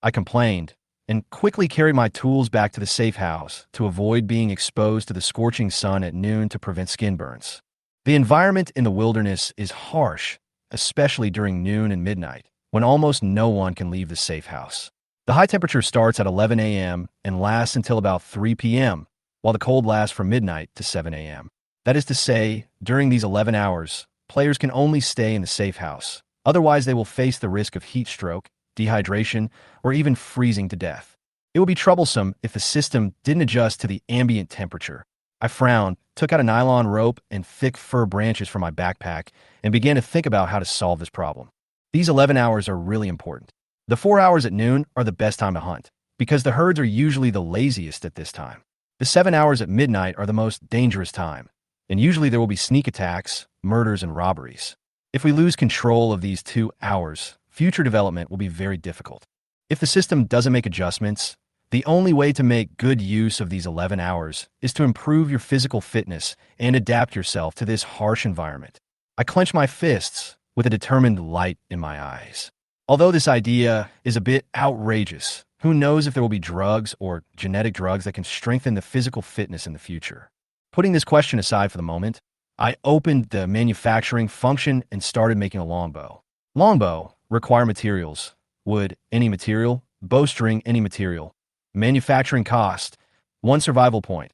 I complained, and quickly carried my tools back to the safe house to avoid being exposed to the scorching sun at noon to prevent skin burns. The environment in the wilderness is harsh, especially during noon and midnight, when almost no one can leave the safe house. The high temperature starts at 11 a.m. and lasts until about 3 p.m., while the cold lasts from midnight to 7 a.m. That is to say, during these 11 hours, players can only stay in the safe house. Otherwise, they will face the risk of heat stroke, dehydration, or even freezing to death. It would be troublesome if the system didn't adjust to the ambient temperature. I frowned, took out a nylon rope and thick fir branches from my backpack, and began to think about how to solve this problem. These 11 hours are really important. The 4 hours at noon are the best time to hunt, because the herds are usually the laziest at this time. The 7 hours at midnight are the most dangerous time, and usually there will be sneak attacks, murders, and robberies. If we lose control of these 2 hours, future development will be very difficult. If the system doesn't make adjustments, the only way to make good use of these 11 hours is to improve your physical fitness and adapt yourself to this harsh environment. I clenched my fists with a determined light in my eyes. Although this idea is a bit outrageous, who knows if there will be drugs or genetic drugs that can strengthen the physical fitness in the future? Putting this question aside for the moment, I opened the manufacturing function and started making a longbow. Longbow require materials: wood, any material; bowstring, any material. Manufacturing cost: 1 survival point.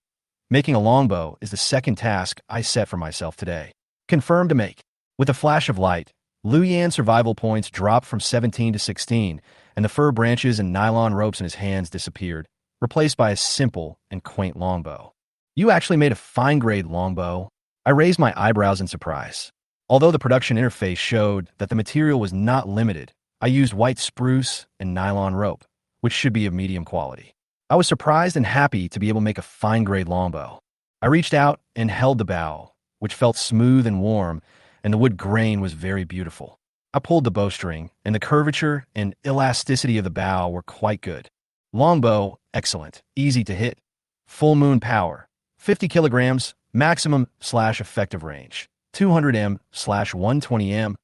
Making a longbow is the second task I set for myself today. Confirm to make. With a flash of light, Luyan survival points dropped from 17 to 16, and the fir branches and nylon ropes in his hands disappeared, replaced by a simple and quaint longbow. You actually made a fine-grade longbow? I raised my eyebrows in surprise. Although the production interface showed that the material was not limited, I used white spruce and nylon rope, which should be of medium quality. I was surprised and happy to be able to make a fine-grade longbow. I reached out and held the bow, which felt smooth and warm, and the wood grain was very beautiful. I pulled the bowstring, and the curvature and elasticity of the bow were quite good. Longbow, excellent, easy to hit. Full moon power, 50 kilograms, maximum/effective range, 200 m/120 m.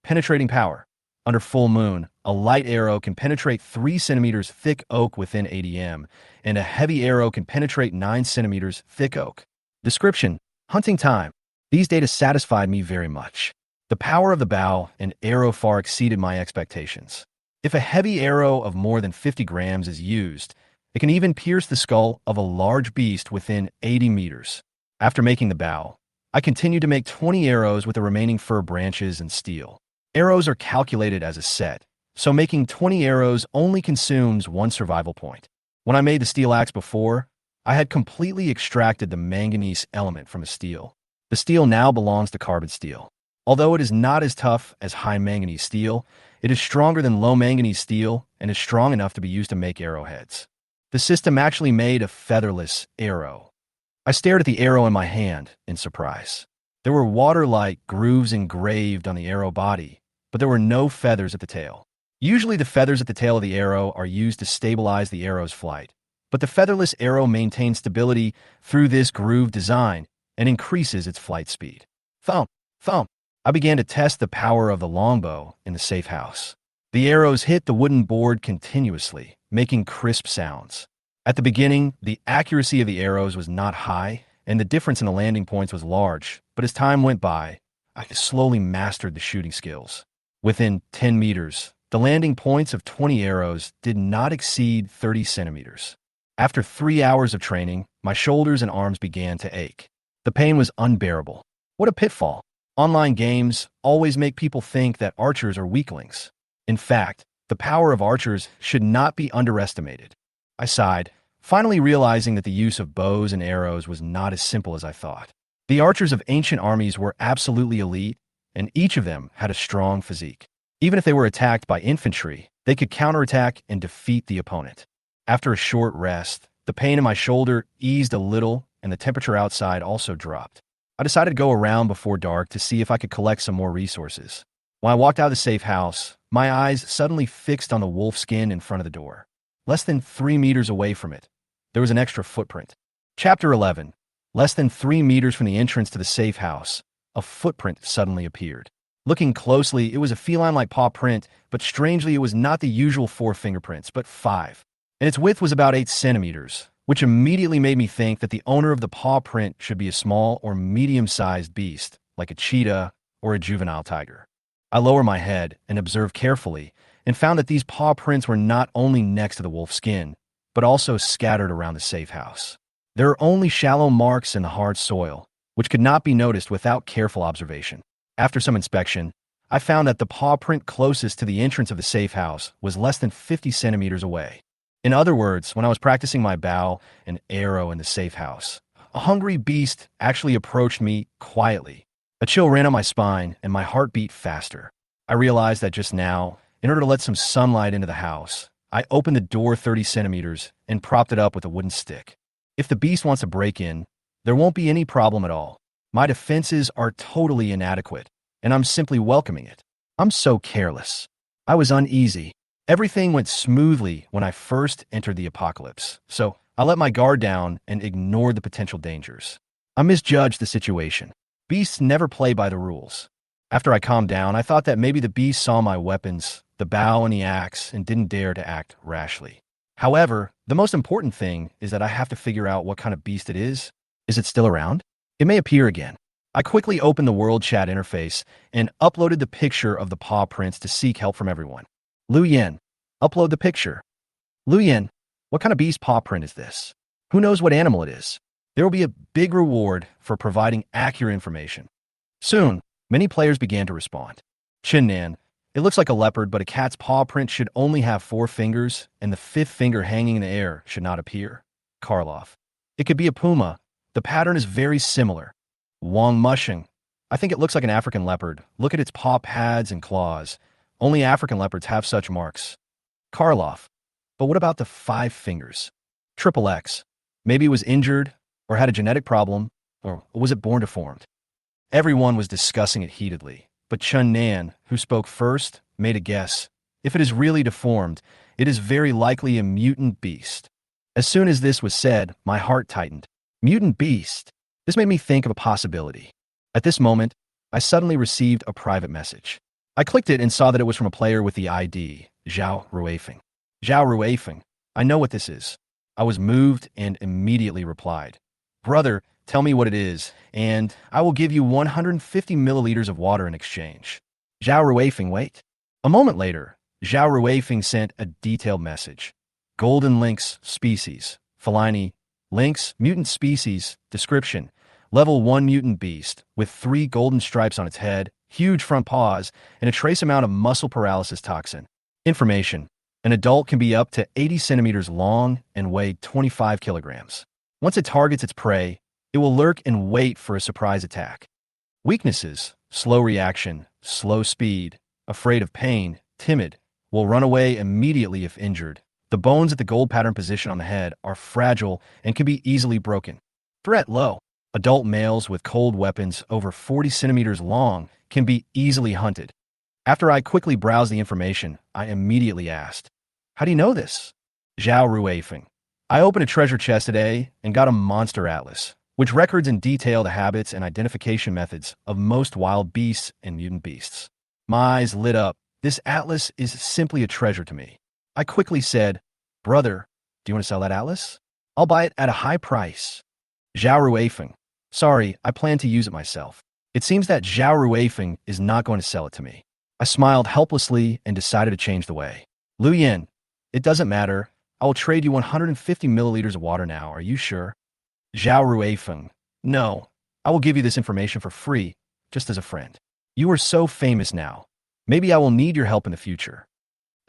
Penetrating power. Under full moon, a light arrow can penetrate 3 centimeters thick oak within 80 m, and a heavy arrow can penetrate 9 centimeters thick oak. Description: hunting time. These data satisfied me very much. The power of the bow and arrow far exceeded my expectations. If a heavy arrow of more than 50 grams is used, it can even pierce the skull of a large beast within 80 meters. After making the bow, I continued to make 20 arrows with the remaining fir branches and steel. Arrows are calculated as a set, so making 20 arrows only consumes 1 survival point. When I made the steel axe before, I had completely extracted the manganese element from the steel. The steel now belongs to carbon steel. Although it is not as tough as high manganese steel, it is stronger than low manganese steel and is strong enough to be used to make arrowheads. The system actually made a featherless arrow. I stared at the arrow in my hand in surprise. There were water-like grooves engraved on the arrow body, but there were no feathers at the tail. Usually the feathers at the tail of the arrow are used to stabilize the arrow's flight, but the featherless arrow maintains stability through this groove design and increases its flight speed. Thump, thump. I began to test the power of the longbow in the safe house. The arrows hit the wooden board continuously, making crisp sounds. At the beginning, the accuracy of the arrows was not high, and the difference in the landing points was large, but as time went by, I slowly mastered the shooting skills. Within 10 meters, the landing points of 20 arrows did not exceed 30 centimeters. After 3 hours of training, my shoulders and arms began to ache. The pain was unbearable. What a pitfall. Online games always make people think that archers are weaklings. In fact, The power of archers should not be underestimated. I sighed, finally realizing that the use of bows and arrows was not as simple as I thought. The archers of ancient armies were absolutely elite, and each of them had a strong physique. Even if they were attacked by infantry, they could counterattack and defeat the opponent. After a short rest, the pain in my shoulder eased a little, and the temperature outside also dropped. I decided to go around before dark to see if I could collect some more resources. When I walked out of the safe house, my eyes suddenly fixed on the wolf skin in front of the door. Less than 3 meters away from it, there was an extra footprint. Chapter 11. Less than 3 meters from the entrance to the safe house, a footprint suddenly appeared. Looking closely, it was a feline-like paw print, but strangely it was not the usual 4 fingerprints, but 5. And its width was about 8 centimeters, which immediately made me think that the owner of the paw print should be a small or medium-sized beast, like a cheetah or a juvenile tiger. I lowered my head and observed carefully, and found that these paw prints were not only next to the wolf's skin, but also scattered around the safe house. There are only shallow marks in the hard soil, which could not be noticed without careful observation. After some inspection, I found that the paw print closest to the entrance of the safe house was less than 50 centimeters away. In other words, when I was practicing my bow and arrow in the safe house, a hungry beast actually approached me quietly. A chill ran up my spine and my heart beat faster. I realized that just now, in order to let some sunlight into the house, I opened the door 30 centimeters and propped it up with a wooden stick. If the beast wants to break in, there won't be any problem at all. My defenses are totally inadequate, and I'm simply welcoming it. I'm so careless. I was uneasy. Everything went smoothly when I first entered the apocalypse, so I let my guard down and ignored the potential dangers. I misjudged the situation. Beasts never play by the rules. After I calmed down, I thought that maybe the beast saw my weapons, the bow and the axe, and didn't dare to act rashly. However, the most important thing is that I have to figure out what kind of beast it is. Is it still around? It may appear again. I quickly opened the world chat interface and uploaded the picture of the paw prints to seek help from everyone. Lu Yen, upload the picture. Lu Yen, what kind of beast paw print is this? Who knows what animal it is? There will be a big reward for providing accurate information. Soon, many players began to respond. Chinnan, it looks like a leopard, but a cat's paw print should only have 4 fingers, and the 5th finger hanging in the air should not appear. Karloff, it could be a puma. The pattern is very similar. Wang Mushing, I think it looks like an African leopard. Look at its paw pads and claws. Only African leopards have such marks. Karloff, but what about the 5 fingers? Triple X, maybe it was injured, or had a genetic problem, or was it born deformed? Everyone was discussing it heatedly, but Chun Nan, who spoke first, made a guess. If it is really deformed, it is very likely a mutant beast. As soon as this was said, my heart tightened. Mutant beast. This made me think of a possibility. At this moment, I suddenly received a private message. I clicked it and saw that it was from a player with the ID, Zhao Ruifeng. Zhao Ruifeng, I know what this is. I was moved and immediately replied. Brother, tell me what it is, and I will give you 150 milliliters of water in exchange. Zhao Ruifeng, wait. A moment later, Zhao Ruifeng sent a detailed message. Golden lynx species, feline, lynx, mutant species, description, level 1 mutant beast, with 3 golden stripes on its head, huge front paws, and a trace amount of muscle paralysis toxin. Information, an adult can be up to 80 centimeters long and weigh 25 kilograms. Once it targets its prey, it will lurk and wait for a surprise attack. Weaknesses, slow reaction, slow speed, afraid of pain, timid, will run away immediately if injured. The bones at the gold pattern position on the head are fragile and can be easily broken. Threat low. Adult males with cold weapons over 40 centimeters long can be easily hunted. After I quickly browsed the information, I immediately asked, how do you know this? Zhao Ruifeng. I opened a treasure chest today and got a monster atlas, which records in detail the habits and identification methods of most wild beasts and mutant beasts. My eyes lit up. This atlas is simply a treasure to me. I quickly said, brother, do you want to sell that atlas? I'll buy it at a high price. Zhao Ruifeng. Sorry, I plan to use it myself. It seems that Zhao Ruifeng is not going to sell it to me. I smiled helplessly and decided to change the way. Lu Yen, it doesn't matter. I will trade you 150 milliliters of water now. Are you sure? Zhao Ruifeng. No, I will give you this information for free, just as a friend. You are so famous now. Maybe I will need your help in the future.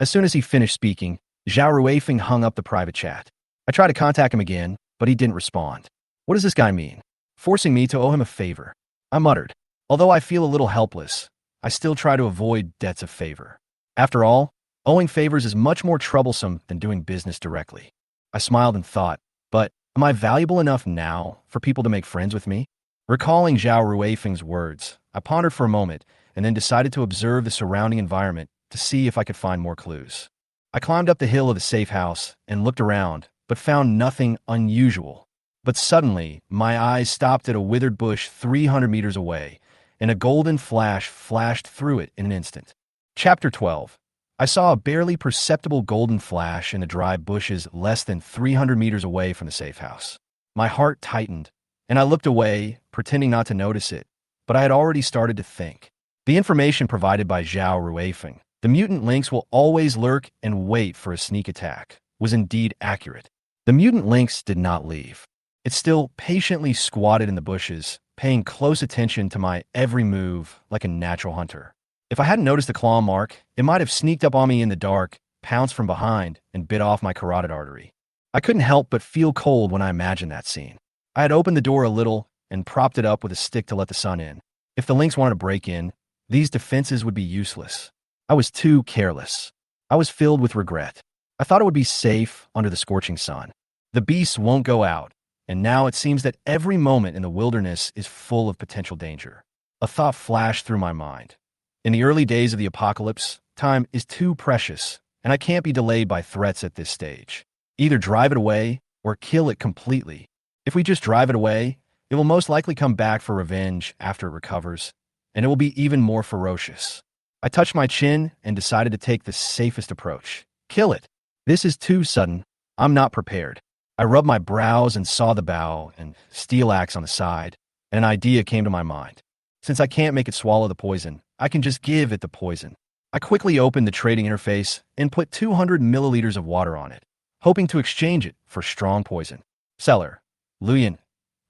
As soon as he finished speaking, Zhao Ruifeng hung up the private chat. I tried to contact him again, but he didn't respond. What does this guy mean? Forcing me to owe him a favor. I muttered. Although I feel a little helpless, I still try to avoid debts of favor. After all, owing favors is much more troublesome than doing business directly. I smiled and thought, but am I valuable enough now for people to make friends with me? Recalling Zhao Ruifeng's words, I pondered for a moment and then decided to observe the surrounding environment to see if I could find more clues. I climbed up the hill of the safe house and looked around, but found nothing unusual. But suddenly, my eyes stopped at a withered bush 300 meters away, and a golden flash flashed through it in an instant. Chapter 12. I saw a barely perceptible golden flash in the dry bushes less than 300 meters away from the safe house. My heart tightened, and I looked away, pretending not to notice it, but I had already started to think. The information provided by Zhao Ruifeng, the mutant lynx will always lurk and wait for a sneak attack, was indeed accurate. The mutant lynx did not leave. It still patiently squatted in the bushes, paying close attention to my every move like a natural hunter. If I hadn't noticed the claw mark, it might have sneaked up on me in the dark, pounced from behind, and bit off my carotid artery. I couldn't help but feel cold when I imagined that scene. I had opened the door a little and propped it up with a stick to let the sun in. If the lynx wanted to break in, these defenses would be useless. I was too careless. I was filled with regret. I thought it would be safe under the scorching sun. The beasts won't go out, and now it seems that every moment in the wilderness is full of potential danger. A thought flashed through my mind. In the early days of the apocalypse, time is too precious, and I can't be delayed by threats at this stage. Either drive it away or kill it completely. If we just drive it away, it will most likely come back for revenge after it recovers, and it will be even more ferocious. I touched my chin and decided to take the safest approach. Kill it. This is too sudden. I'm not prepared. I rubbed my brows and saw the bow and steel axe on the side, and an idea came to my mind. Since I can't make it swallow the poison, I can just give it the poison. I quickly opened the trading interface and put 200 milliliters of water on it, hoping to exchange it for strong poison. Seller. Luyan.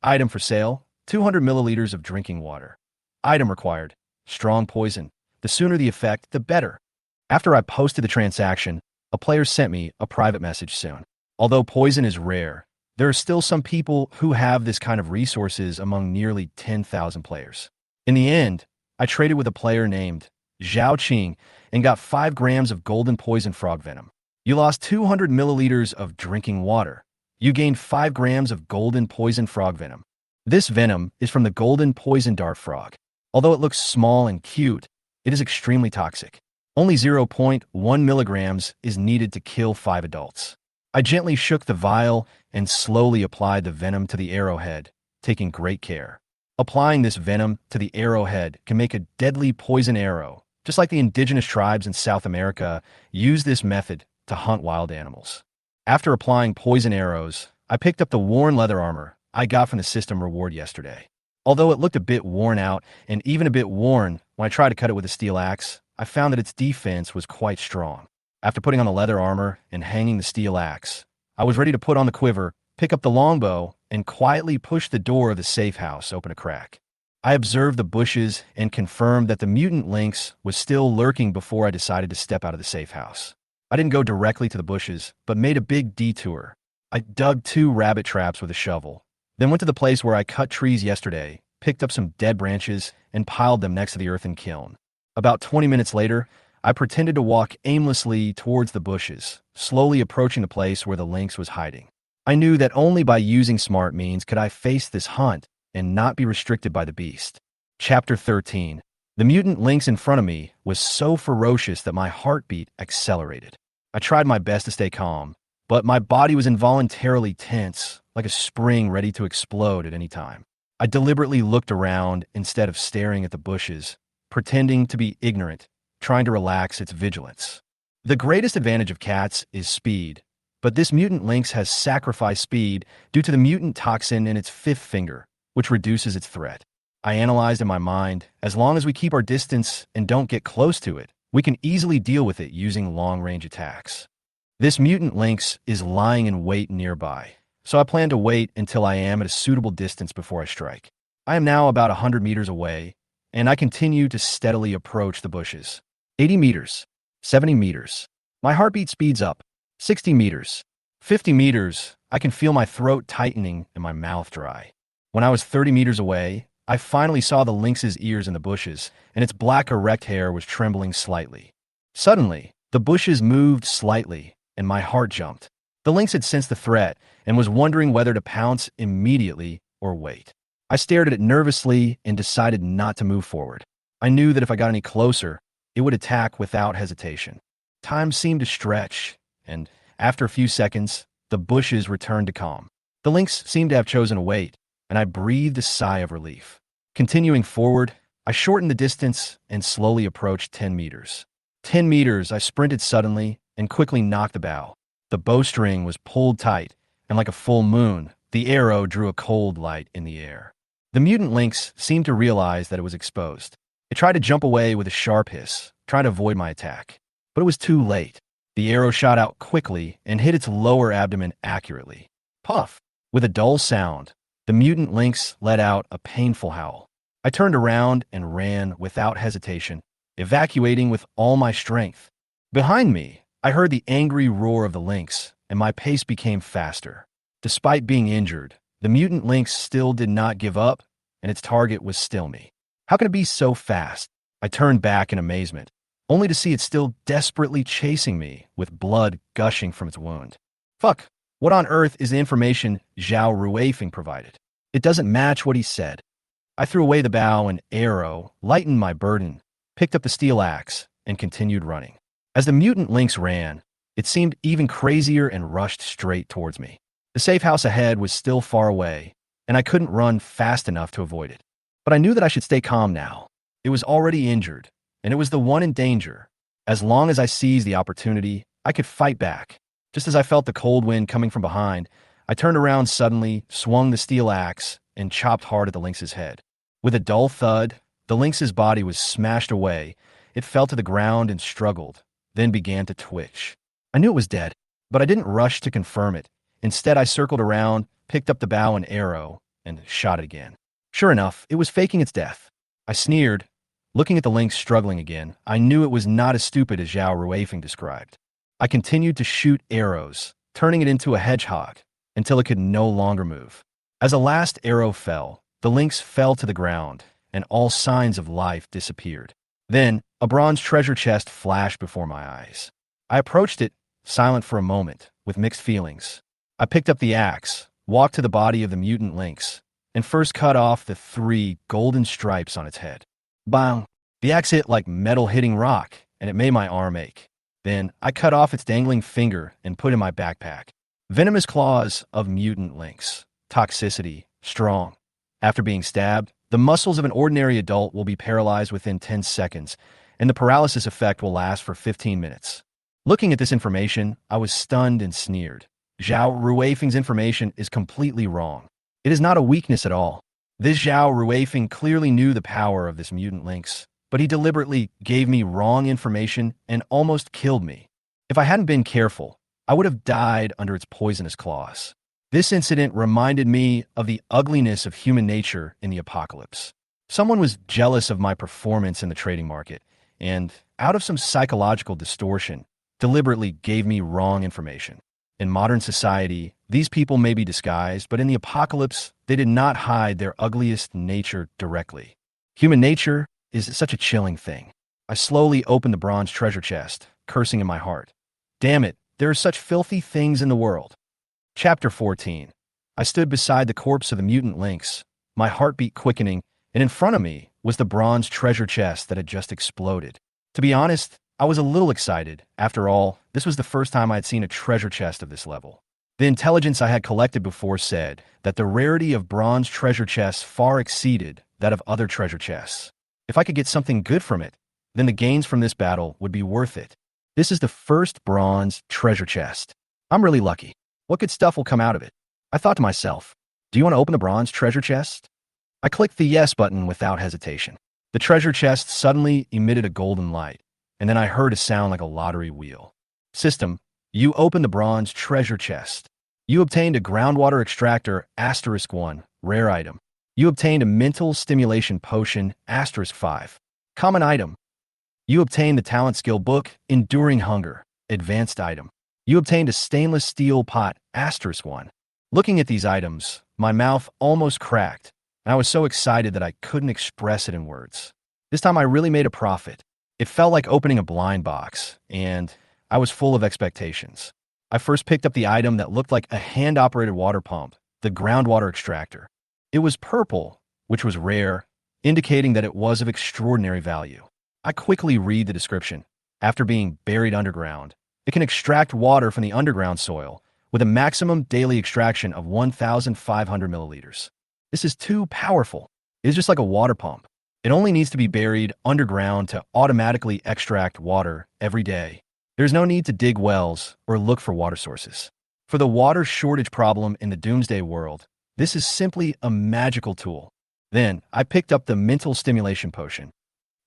Item for sale, 200 milliliters of drinking water. Item required, strong poison. The sooner the effect, the better. After I posted the transaction, a player sent me a private message soon. Although poison is rare, there are still some people who have this kind of resources among nearly 10,000 players. In the end, I traded with a player named Zhao Qing and got 5 grams of golden poison frog venom. You lost 200 milliliters of drinking water. You gained 5 grams of golden poison frog venom. This venom is from the golden poison dart frog. Although it looks small and cute, it is extremely toxic. Only 0.1 milligrams is needed to kill 5 adults. I gently shook the vial and slowly applied the venom to the arrowhead, taking great care. Applying this venom to the arrowhead can make a deadly poison arrow, just like the indigenous tribes in South America use this method to hunt wild animals. After applying poison arrows, I picked up the worn leather armor I got from the system reward yesterday. Although it looked a bit worn out and even a bit worn when I tried to cut it with a steel axe, I found that its defense was quite strong. After putting on the leather armor and hanging the steel axe, I was ready to put on the quiver, pick up the longbow, and quietly push the door of the safe house open a crack. I observed the bushes and confirmed that the mutant lynx was still lurking before I decided to step out of the safe house. I didn't go directly to the bushes, but made a big detour. I dug 2 rabbit traps with a shovel, then went to the place where I cut trees yesterday, picked up some dead branches, and piled them next to the earthen kiln. About 20 minutes later, I pretended to walk aimlessly towards the bushes, slowly approaching the place where the lynx was hiding. I knew that only by using smart means could I face this hunt and not be restricted by the beast. Chapter 13. The mutant lynx in front of me was so ferocious that my heartbeat accelerated. I tried my best to stay calm, but my body was involuntarily tense, like a spring ready to explode at any time. I deliberately looked around instead of staring at the bushes, pretending to be ignorant, trying to relax its vigilance. The greatest advantage of cats is speed, but this mutant lynx has sacrificed speed due to the mutant toxin in its 5th finger, which reduces its threat. I analyzed in my mind, as long as we keep our distance and don't get close to it, we can easily deal with it using long-range attacks. This mutant lynx is lying in wait nearby, so I plan to wait until I am at a suitable distance before I strike. I am now about 100 meters away, and I continue to steadily approach the bushes. 80 meters, 70 meters. My heartbeat speeds up. 60 meters. 50 meters. I can feel my throat tightening and my mouth dry. When I was 30 meters away, I finally saw the lynx's ears in the bushes, and its black erect hair was trembling slightly. Suddenly, the bushes moved slightly, and my heart jumped. The lynx had sensed the threat and was wondering whether to pounce immediately or wait. I stared at it nervously and decided not to move forward. I knew that if I got any closer, it would attack without hesitation. Time seemed to stretch, and after a few seconds, the bushes returned to calm. The lynx seemed to have chosen to wait, and I breathed a sigh of relief. Continuing forward, I shortened the distance and slowly approached 10 meters. 10 meters, I sprinted suddenly and quickly knocked the bow. The bowstring was pulled tight, and like a full moon, the arrow drew a cold light in the air. The mutant lynx seemed to realize that it was exposed. It tried to jump away with a sharp hiss, trying to avoid my attack. But it was too late. The arrow shot out quickly and hit its lower abdomen accurately. Puff! With a dull sound, the mutant lynx let out a painful howl. I turned around and ran without hesitation, evacuating with all my strength. Behind me, I heard the angry roar of the lynx, and my pace became faster. Despite being injured, the mutant lynx still did not give up, and its target was still me. How can it be so fast? I turned back in amazement, only to see it still desperately chasing me, with blood gushing from its wound. Fuck! What on earth is the information Zhao Ruifeng provided? It doesn't match what he said. I threw away the bow and arrow, lightened my burden, picked up the steel axe, and continued running. As the mutant lynx ran, it seemed even crazier and rushed straight towards me. The safe house ahead was still far away, and I couldn't run fast enough to avoid it. But I knew that I should stay calm now. It was already injured, and it was the one in danger. As long as I seized the opportunity, I could fight back. Just as I felt the cold wind coming from behind, I turned around suddenly, swung the steel axe, and chopped hard at the lynx's head. With a dull thud, the lynx's body was smashed away. It fell to the ground and struggled, then began to twitch. I knew it was dead, but I didn't rush to confirm it. Instead, I circled around, picked up the bow and arrow, and shot it again. Sure enough, it was faking its death. I sneered. Looking at the lynx struggling again, I knew it was not as stupid as Zhao Ruifeng described. I continued to shoot arrows, turning it into a hedgehog, until it could no longer move. As the last arrow fell, the lynx fell to the ground, and all signs of life disappeared. Then, a bronze treasure chest flashed before my eyes. I approached it, silent for a moment, with mixed feelings. I picked up the axe, walked to the body of the mutant lynx, and first cut off the 3 golden stripes on its head. Bang! The axe hit like metal hitting rock, and it made my arm ache. Then, I cut off its dangling finger and put in my backpack. Venomous claws of mutant lynx. Toxicity. Strong. After being stabbed, the muscles of an ordinary adult will be paralyzed within 10 seconds, and the paralysis effect will last for 15 minutes. Looking at this information, I was stunned and sneered. Zhao Ruifeng's information is completely wrong. It is not a weakness at all. This Zhao Ruifeng clearly knew the power of this mutant lynx, but he deliberately gave me wrong information and almost killed me. If I hadn't been careful, I would have died under its poisonous claws. This incident reminded me of the ugliness of human nature in the apocalypse. Someone was jealous of my performance in the trading market, and, out of some psychological distortion, deliberately gave me wrong information. In modern society, these people may be disguised, but in the apocalypse, they did not hide their ugliest nature directly. Human nature is such a chilling thing. I slowly opened the bronze treasure chest, cursing in my heart. Damn it, there are such filthy things in the world. Chapter 14. I stood beside the corpse of the mutant lynx, my heartbeat quickening, and in front of me was the bronze treasure chest that had just exploded. To be honest, I was a little excited. After all, this was the first time I had seen a treasure chest of this level. The intelligence I had collected before said that the rarity of bronze treasure chests far exceeded that of other treasure chests. If I could get something good from it, then the gains from this battle would be worth it. This is the first bronze treasure chest. I'm really lucky. What good stuff will come out of it? I thought to myself, do you want to open the bronze treasure chest? I clicked the yes button without hesitation. The treasure chest suddenly emitted a golden light, and then I heard a sound like a lottery wheel. System, you opened the bronze treasure chest. You obtained a groundwater extractor *1, rare item. You obtained a mental stimulation potion *5, common item. You obtained the talent skill book, Enduring Hunger. Advanced item. You obtained a stainless steel pot *1. Looking at these items, my mouth almost cracked, and I was so excited that I couldn't express it in words. This time I really made a profit. It felt like opening a blind box, and I was full of expectations. I first picked up the item that looked like a hand-operated water pump, the groundwater extractor. It was purple, which was rare, indicating that it was of extraordinary value. I quickly read the description. After being buried underground, it can extract water from the underground soil with a maximum daily extraction of 1,500 milliliters. This is too powerful. It is just like a water pump. It only needs to be buried underground to automatically extract water every day. There's no need to dig wells or look for water sources. For the water shortage problem in the Doomsday world, this is simply a magical tool. Then, I picked up the mental stimulation potion.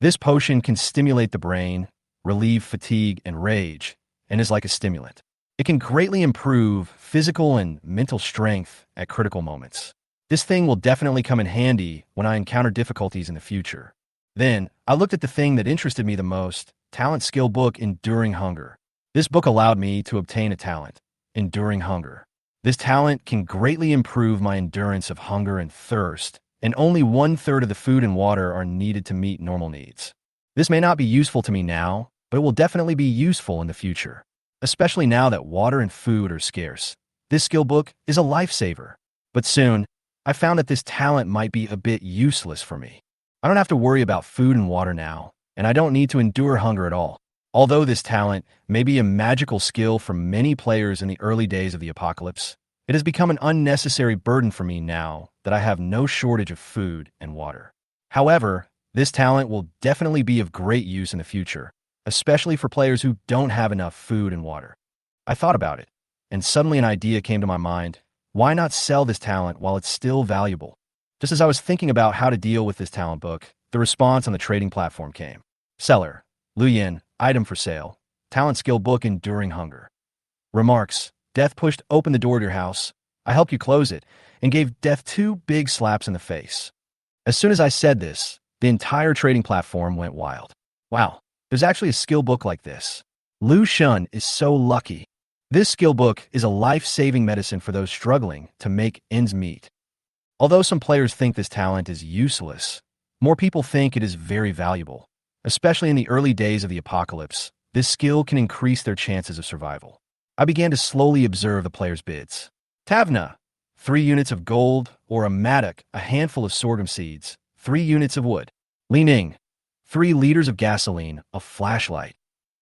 This potion can stimulate the brain, relieve fatigue and rage, and is like a stimulant. It can greatly improve physical and mental strength at critical moments. This thing will definitely come in handy when I encounter difficulties in the future. Then, I looked at the thing that interested me the most, talent skill book Enduring Hunger. This book allowed me to obtain a talent, Enduring Hunger. This talent can greatly improve my endurance of hunger and thirst, and only 1/3 of the food and water are needed to meet normal needs. This may not be useful to me now, but it will definitely be useful in the future, especially now that water and food are scarce. This skill book is a lifesaver. But soon, I found that this talent might be a bit useless for me. I don't have to worry about food and water now, and I don't need to endure hunger at all. Although this talent may be a magical skill for many players in the early days of the apocalypse, it has become an unnecessary burden for me now that I have no shortage of food and water. However, this talent will definitely be of great use in the future, especially for players who don't have enough food and water. I thought about it, and suddenly an idea came to my mind. Why not sell this talent while it's still valuable? Just as I was thinking about how to deal with this talent book, the response on the trading platform came. Seller, Lu Yin, item for sale, talent skill book Enduring Hunger. Remarks, Death pushed open the door to your house. I helped you close it, and gave Death 2 big slaps in the face. As soon as I said this, the entire trading platform went wild. Wow, there's actually a skill book like this. Lu Shun is so lucky. This skill book is a life-saving medicine for those struggling to make ends meet. Although some players think this talent is useless, more people think it is very valuable. Especially in the early days of the apocalypse, this skill can increase their chances of survival. I began to slowly observe the players' bids. Tavna, 3 units of gold, or a mattock, a handful of sorghum seeds, 3 units of wood. Li Ning, 3 liters of gasoline, a flashlight.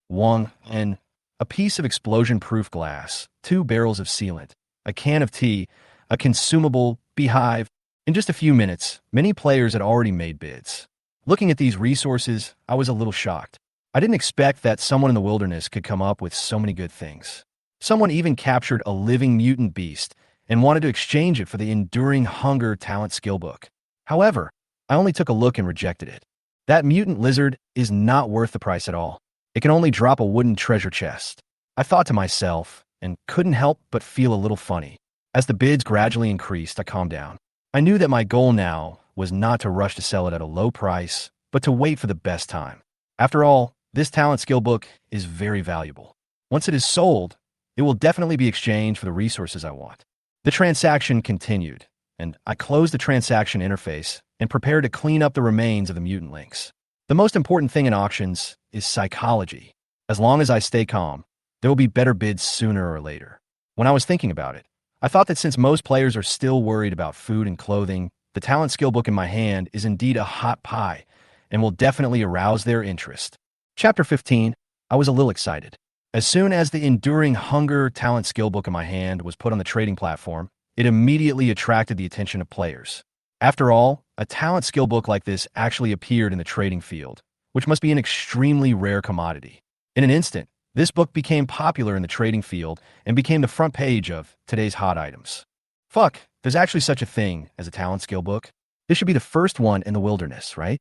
Wang En, a piece of explosion-proof glass, 2 barrels of sealant, a can of tea, a consumable beehive. In just a few minutes, many players had already made bids. Looking at these resources, I was a little shocked. I didn't expect that someone in the wilderness could come up with so many good things. Someone even captured a living mutant beast and wanted to exchange it for the Enduring Hunger talent skill book. However, I only took a look and rejected it. That mutant lizard is not worth the price at all. It can only drop a wooden treasure chest. I thought to myself, and couldn't help but feel a little funny. As the bids gradually increased, I calmed down. I knew that my goal now was not to rush to sell it at a low price, but to wait for the best time. After all, this talent skill book is very valuable. Once it is sold, it will definitely be exchanged for the resources I want. The transaction continued, and I closed the transaction interface and prepared to clean up the remains of the mutant links. The most important thing in auctions is psychology. As long as I stay calm, there will be better bids sooner or later. When I was thinking about it, I thought that since most players are still worried about food and clothing, the talent skill book in my hand is indeed a hot pie and will definitely arouse their interest. Chapter 15, I was a little excited. As soon as the Enduring Hunger talent skill book in my hand was put on the trading platform, it immediately attracted the attention of players. After all, a talent skill book like this actually appeared in the trading field, which must be an extremely rare commodity. In an instant, this book became popular in the trading field and became the front page of today's hot items. Fuck, there's actually such a thing as a talent skill book. This should be the first one in the wilderness, right?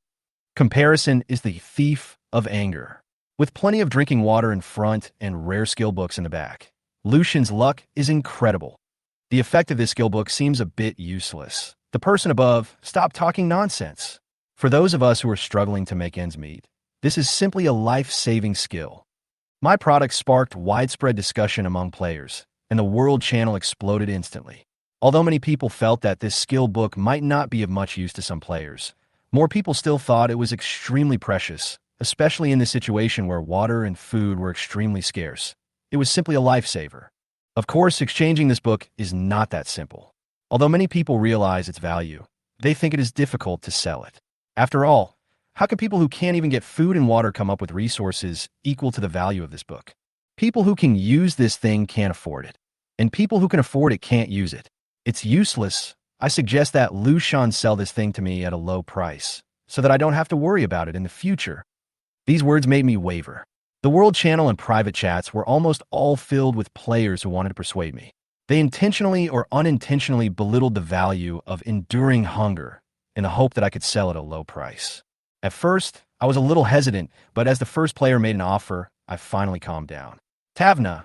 Comparison is the thief of anger. With plenty of drinking water in front and rare skill books in the back, Lucian's luck is incredible. The effect of this skill book seems a bit useless. The person above, stop talking nonsense. For those of us who are struggling to make ends meet, this is simply a life-saving skill. My product sparked widespread discussion among players, and the World Channel exploded instantly. Although many people felt that this skill book might not be of much use to some players, more people still thought it was extremely precious, especially in this situation where water and food were extremely scarce. It was simply a lifesaver. Of course, exchanging this book is not that simple. Although many people realize its value, they think it is difficult to sell it. After all, how can people who can't even get food and water come up with resources equal to the value of this book? People who can use this thing can't afford it, and people who can afford it can't use it. It's useless. I suggest that Lu Shan sell this thing to me at a low price, so that I don't have to worry about it in the future. These words made me waver. The World Channel and private chats were almost all filled with players who wanted to persuade me. They intentionally or unintentionally belittled the value of enduring hunger in the hope that I could sell at a low price. At first, I was a little hesitant, but as the first player made an offer, I finally calmed down. Tavna,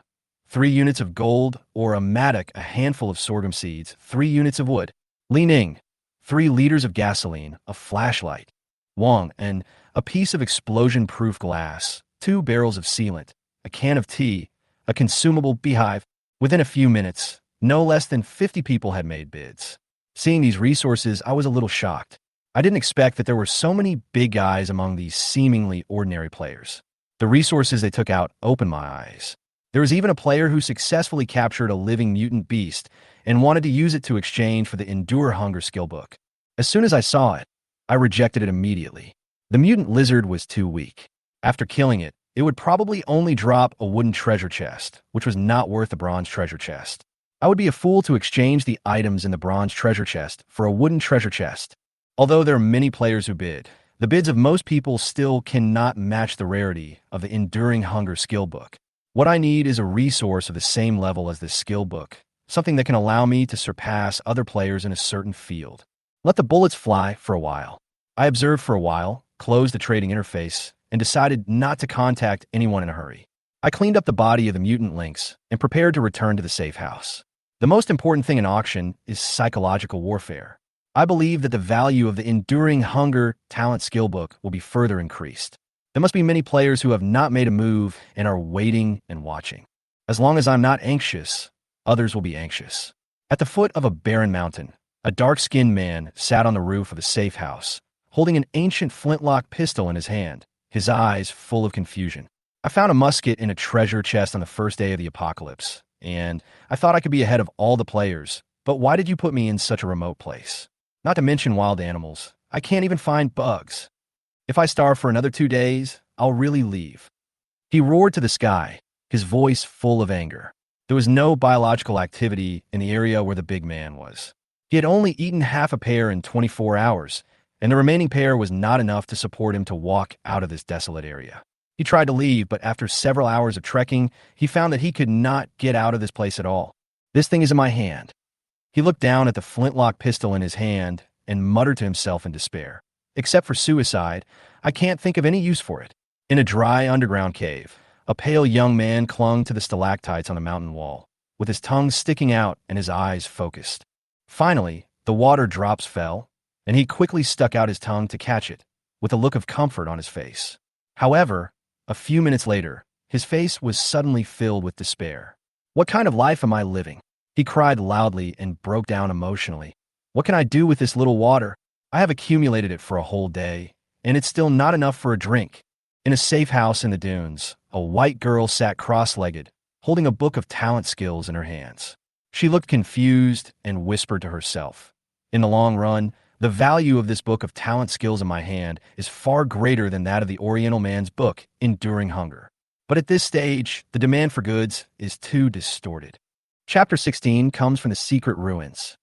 3 units of gold, or a matic, a handful of sorghum seeds, 3 units of wood. Li Ning, 3 liters of gasoline, a flashlight. Wang, and a piece of explosion-proof glass, 2 barrels of sealant, a can of tea, a consumable beehive. Within a few minutes, no less than 50 people had made bids. Seeing these resources, I was a little shocked. I didn't expect that there were so many big guys among these seemingly ordinary players. The resources they took out opened my eyes. There was even a player who successfully captured a living mutant beast and wanted to use it to exchange for the Endure Hunger skill book. As soon as I saw it, I rejected it immediately. The mutant lizard was too weak. After killing it, it would probably only drop a wooden treasure chest, which was not worth a bronze treasure chest. I would be a fool to exchange the items in the bronze treasure chest for a wooden treasure chest. Although there are many players who bid, the bids of most people still cannot match the rarity of the Enduring Hunger skill book. What I need is a resource of the same level as this skill book, something that can allow me to surpass other players in a certain field. Let the bullets fly for a while. I observed for a while, closed the trading interface, and decided not to contact anyone in a hurry. I cleaned up the body of the mutant lynx and prepared to return to the safe house. The most important thing in auction is psychological warfare. I believe that the value of the Enduring Hunger talent skill book will be further increased. There must be many players who have not made a move and are waiting and watching. As long as I'm not anxious, others will be anxious. At the foot of a barren mountain, a dark-skinned man sat on the roof of a safe house, holding an ancient flintlock pistol in his hand, his eyes full of confusion. I found a musket in a treasure chest on the first day of the apocalypse, and I thought I could be ahead of all the players, but why did you put me in such a remote place? Not to mention wild animals. I can't even find bugs. If I starve for another 2 days, I'll really leave. He roared to the sky, his voice full of anger. There was no biological activity in the area where the big man was. He had only eaten half a pear in 24 hours, and the remaining pear was not enough to support him to walk out of this desolate area. He tried to leave, but after several hours of trekking, he found that he could not get out of this place at all. This thing is in my hand. He looked down at the flintlock pistol in his hand and muttered to himself in despair. Except for suicide, I can't think of any use for it. In a dry underground cave, a pale young man clung to the stalactites on the mountain wall, with his tongue sticking out and his eyes focused. Finally, the water drops fell, and he quickly stuck out his tongue to catch it, with a look of comfort on his face. However, a few minutes later, his face was suddenly filled with despair. What kind of life am I living? He cried loudly and broke down emotionally. What can I do with this little water? I have accumulated it for a whole day, and it's still not enough for a drink. In a safe house in the dunes, a white girl sat cross-legged, holding a book of talent skills in her hands. She looked confused and whispered to herself. In the long run, the value of this book of talent skills in my hand is far greater than that of the Oriental man's book, Enduring Hunger. But at this stage, the demand for goods is too distorted. Chapter 16 comes from the secret ruins.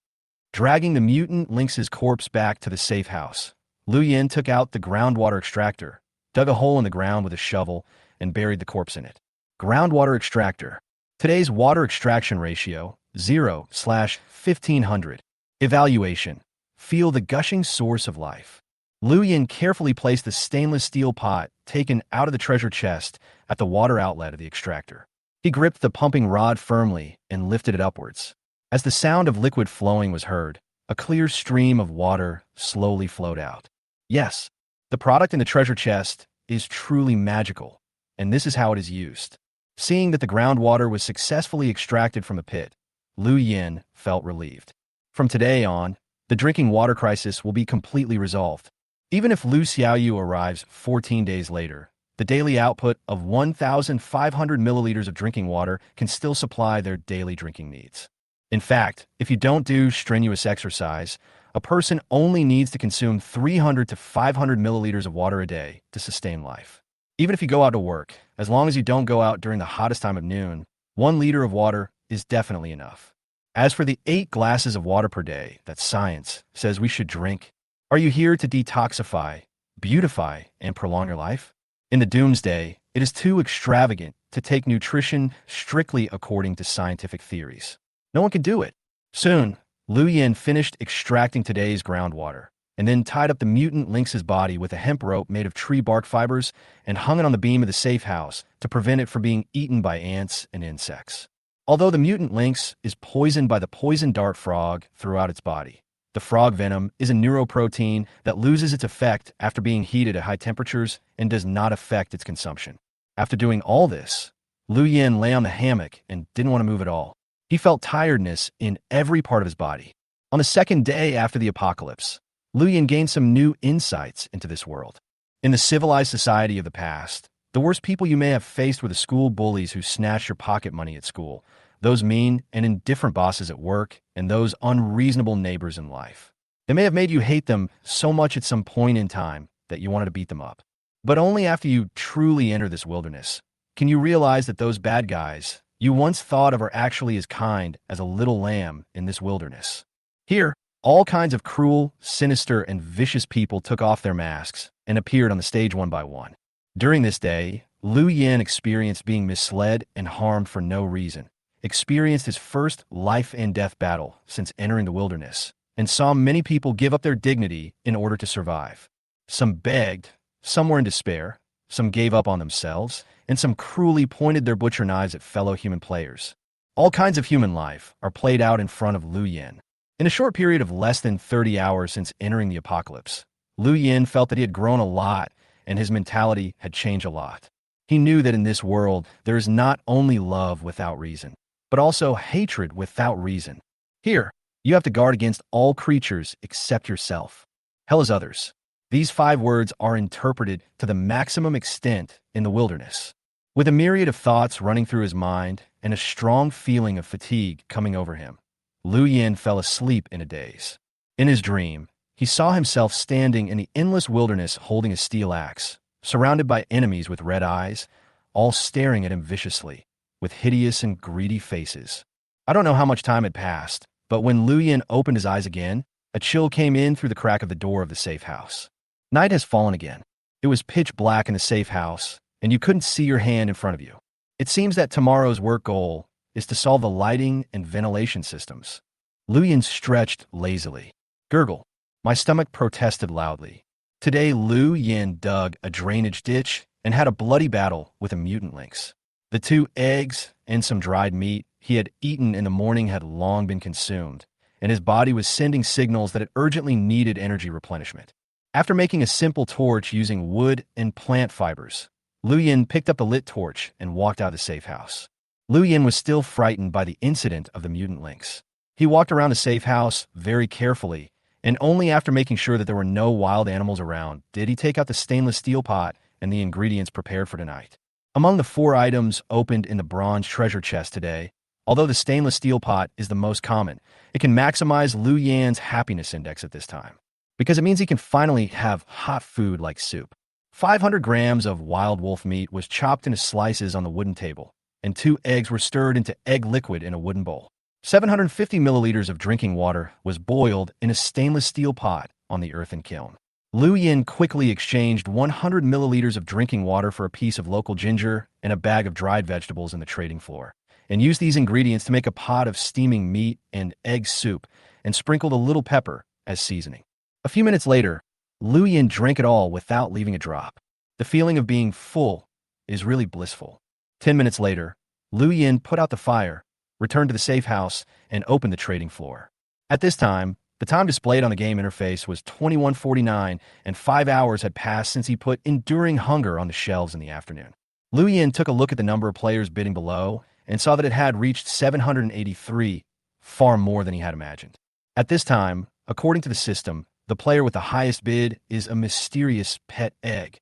Dragging the mutant lynx's corpse back to the safe house, Lu Yin took out the groundwater extractor, dug a hole in the ground with a shovel, and buried the corpse in it. Groundwater extractor. Today's water extraction ratio, 0/1500. Evaluation. Feel the gushing source of life. Lu Yin carefully placed the stainless steel pot taken out of the treasure chest at the water outlet of the extractor. He gripped the pumping rod firmly and lifted it upwards. As the sound of liquid flowing was heard, a clear stream of water slowly flowed out. Yes, the product in the treasure chest is truly magical, and this is how it is used. Seeing that the groundwater was successfully extracted from the pit, Lu Yin felt relieved. From today on, the drinking water crisis will be completely resolved. Even if Lu Xiaoyu arrives 14 days later, the daily output of 1,500 milliliters of drinking water can still supply their daily drinking needs. In fact, if you don't do strenuous exercise, a person only needs to consume 300 to 500 milliliters of water a day to sustain life. Even if you go out to work, as long as you don't go out during the hottest time of noon, 1 liter of water is definitely enough. As for the 8 glasses of water per day that science says we should drink, are you here to detoxify, beautify, and prolong your life? In the Doomsday, it is too extravagant to take nutrition strictly according to scientific theories. No one can do it. Soon, Lu Yin finished extracting today's groundwater, and then tied up the mutant lynx's body with a hemp rope made of tree bark fibers and hung it on the beam of the safe house to prevent it from being eaten by ants and insects. Although the mutant lynx is poisoned by the poison dart frog throughout its body, the frog venom is a neuroprotein that loses its effect after being heated at high temperatures and does not affect its consumption. After doing all this, Lu Yin lay on the hammock and didn't want to move at all. He felt tiredness in every part of his body. On the second day after the apocalypse, Lu Yin gained some new insights into this world. In the civilized society of the past, the worst people you may have faced were the school bullies who snatched your pocket money at school, those mean and indifferent bosses at work, and those unreasonable neighbors in life. They may have made you hate them so much at some point in time that you wanted to beat them up. But only after you truly enter this wilderness can you realize that those bad guys you once thought of are actually as kind as a little lamb in this wilderness. Here, all kinds of cruel, sinister, and vicious people took off their masks and appeared on the stage one by one. During this day, Lu Yin experienced being misled and harmed for no reason, experienced his first life and death battle since entering the wilderness, and saw many people give up their dignity in order to survive. Some begged, some were in despair, some gave up on themselves, and some cruelly pointed their butcher knives at fellow human players. All kinds of human life are played out in front of Lu Yin. In a short period of less than 30 hours since entering the apocalypse, Lu Yin felt that he had grown a lot and his mentality had changed a lot. He knew that in this world, there is not only love without reason, but also hatred without reason. Here, you have to guard against all creatures except yourself. Hell is others. These 5 words are interpreted to the maximum extent in the wilderness. With a myriad of thoughts running through his mind and a strong feeling of fatigue coming over him, Lu Yin fell asleep in a daze. In his dream, he saw himself standing in the endless wilderness holding a steel axe, surrounded by enemies with red eyes, all staring at him viciously, with hideous and greedy faces. I don't know how much time had passed, but when Lu Yin opened his eyes again, a chill came in through the crack of the door of the safe house. Night has fallen again. It was pitch black in the safe house, and you couldn't see your hand in front of you. It seems that tomorrow's work goal is to solve the lighting and ventilation systems. Lu Yin stretched lazily. Gurgle. My stomach protested loudly. Today, Lu Yin dug a drainage ditch and had a bloody battle with a mutant lynx. The 2 eggs and some dried meat he had eaten in the morning had long been consumed, and his body was sending signals that it urgently needed energy replenishment. After making a simple torch using wood and plant fibers, Lu Yin picked up the lit torch and walked out of the safe house. Lu Yin was still frightened by the incident of the mutant lynx. He walked around the safe house very carefully, and only after making sure that there were no wild animals around did he take out the stainless steel pot and the ingredients prepared for tonight. Among the 4 items opened in the bronze treasure chest today, although the stainless steel pot is the most common, it can maximize Lu Yin's happiness index at this time, because it means he can finally have hot food like soup. 500 grams of wild wolf meat was chopped into slices on the wooden table, and 2 eggs were stirred into egg liquid in a wooden bowl. 750 milliliters of drinking water was boiled in a stainless steel pot on the earthen kiln. Lu Yin quickly exchanged 100 milliliters of drinking water for a piece of local ginger and a bag of dried vegetables in the trading floor, and used these ingredients to make a pot of steaming meat and egg soup and sprinkled a little pepper as seasoning. A few minutes later, Lu Yin drank it all without leaving a drop. The feeling of being full is really blissful. 10 minutes later, Lu Yin put out the fire, returned to the safe house, and opened the trading floor. At this time, the time displayed on the game interface was 21:49, and 5 hours had passed since he put enduring hunger on the shelves in the afternoon. Liu Yin took a look at the number of players bidding below and saw that it had reached 783, far more than he had imagined. At this time, according to the system, the player with the highest bid is a mysterious pet egg.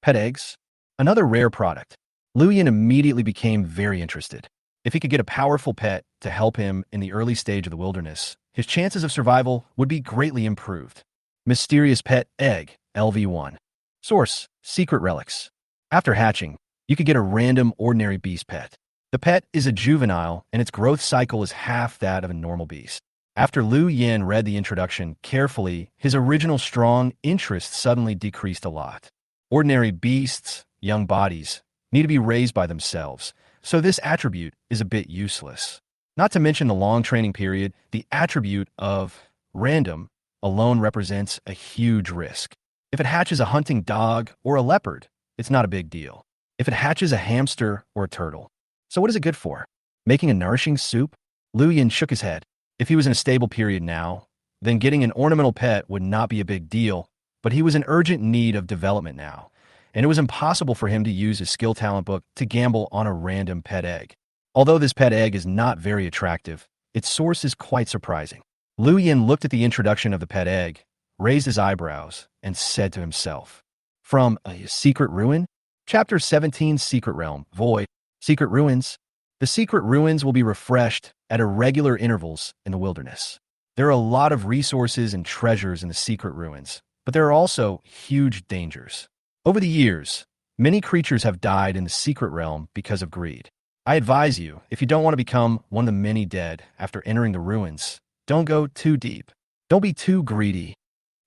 Pet eggs? Another rare product. Liu Yin immediately became very interested. If he could get a powerful pet to help him in the early stage of the wilderness, his chances of survival would be greatly improved. Mysterious pet egg, LV1. Source, secret relics. After hatching, you could get a random ordinary beast pet. The pet is a juvenile, and its growth cycle is half that of a normal beast. After Liu Yin read the introduction carefully, his original strong interest suddenly decreased a lot. Ordinary beasts, young bodies, need to be raised by themselves, so this attribute is a bit useless. Not to mention the long training period, the attribute of random alone represents a huge risk. If it hatches a hunting dog or a leopard, it's not a big deal. If it hatches a hamster or a turtle. So what is it good for? Making a nourishing soup? Liu Yin shook his head. If he was in a stable period now, then getting an ornamental pet would not be a big deal, but he was in urgent need of development now, and it was impossible for him to use his skill talent book to gamble on a random pet egg. Although this pet egg is not very attractive, its source is quite surprising. Liu Yin looked at the introduction of the pet egg, raised his eyebrows, and said to himself, "From a secret ruin? Chapter 17, Secret Realm, Void, Secret Ruins. The secret ruins will be refreshed at irregular intervals in the wilderness. There are a lot of resources and treasures in the secret ruins, but there are also huge dangers. Over the years, many creatures have died in the secret realm because of greed. I advise you, if you don't want to become one of the many dead after entering the ruins, don't go too deep. Don't be too greedy."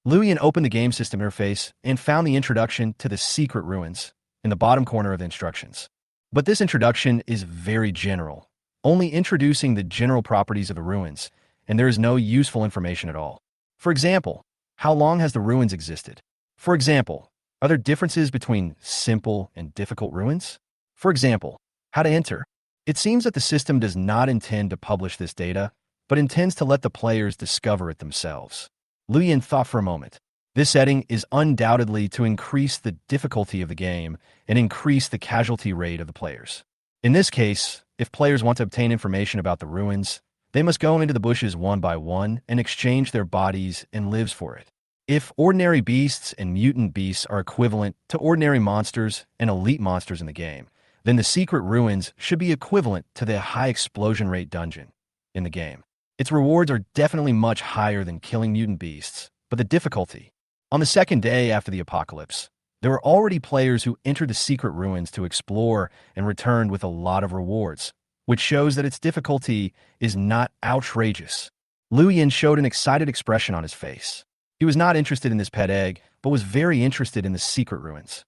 Liu Yin opened the game system interface and found the introduction to the secret ruins in the bottom corner of the instructions. But this introduction is very general, only introducing the general properties of the ruins, and there is no useful information at all. For example, how long has the ruins existed? For example, are there differences between simple and difficult ruins? For example, how to enter? It seems that the system does not intend to publish this data, but intends to let the players discover it themselves. Liu Yin thought for a moment. This setting is undoubtedly to increase the difficulty of the game and increase the casualty rate of the players. In this case, if players want to obtain information about the ruins, they must go into the bushes one by one and exchange their bodies and lives for it. If ordinary beasts and mutant beasts are equivalent to ordinary monsters and elite monsters in the game, then the secret ruins should be equivalent to the high explosion rate dungeon in the game. Its rewards are definitely much higher than killing mutant beasts, but the difficulty. On the second day after the apocalypse, there were already players who entered the secret ruins to explore and returned with a lot of rewards, which shows that its difficulty is not outrageous. Liu Yin showed an excited expression on his face. He was not interested in this pet egg, but was very interested in the secret ruins.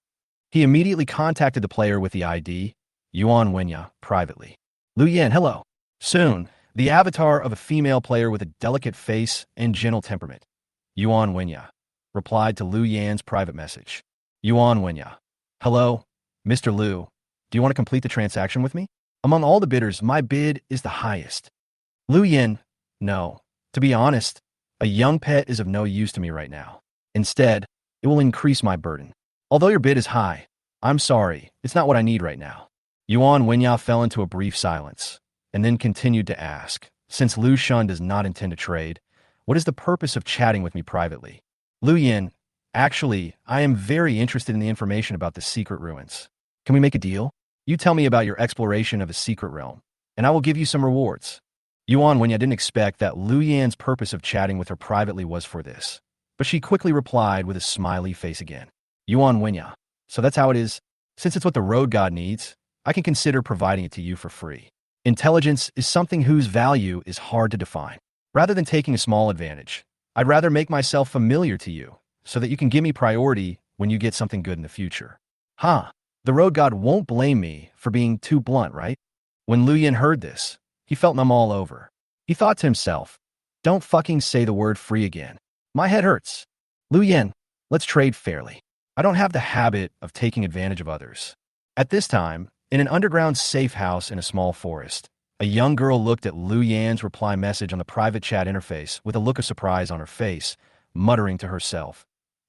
He immediately contacted the player with the ID, Yuan Wenya, privately. "Liu Yin, hello. Soon, the avatar of a female player with a delicate face and gentle temperament. Yuan Wenya replied to Liu Yan's private message. Yuan Wenya. "Hello, Mr. Liu. Do you want to complete the transaction with me? Among all the bidders, my bid is the highest." Liu Yin. "No. To be honest, a young pet is of no use to me right now. Instead, it will increase my burden. Although your bid is high, I'm sorry, it's not what I need right now." Yuan Wenya fell into a brief silence, and then continued to ask, "Since Liu Shun does not intend to trade, what is the purpose of chatting with me privately?" Liu Yin. "Actually, I am very interested in the information about the secret ruins. Can we make a deal? You tell me about your exploration of a secret realm, and I will give you some rewards." Yuan Wenya didn't expect that Liu Yan's purpose of chatting with her privately was for this, but she quickly replied with a smiley face again. Yuan Wenya. "So that's how it is. Since it's what the road god needs, I can consider providing it to you for free. Intelligence is something whose value is hard to define. Rather than taking a small advantage, I'd rather make myself familiar to you so that you can give me priority when you get something good in the future." Huh. The road god won't blame me for being too blunt, right? When Liu Yin heard this, he felt numb all over. He thought to himself, "Don't fucking say the word free again. My head hurts. Liu Yin, let's trade fairly. I don't have the habit of taking advantage of others." At this time, in an underground safe house in a small forest, a young girl looked at Liu Yan's reply message on the private chat interface with a look of surprise on her face, muttering to herself,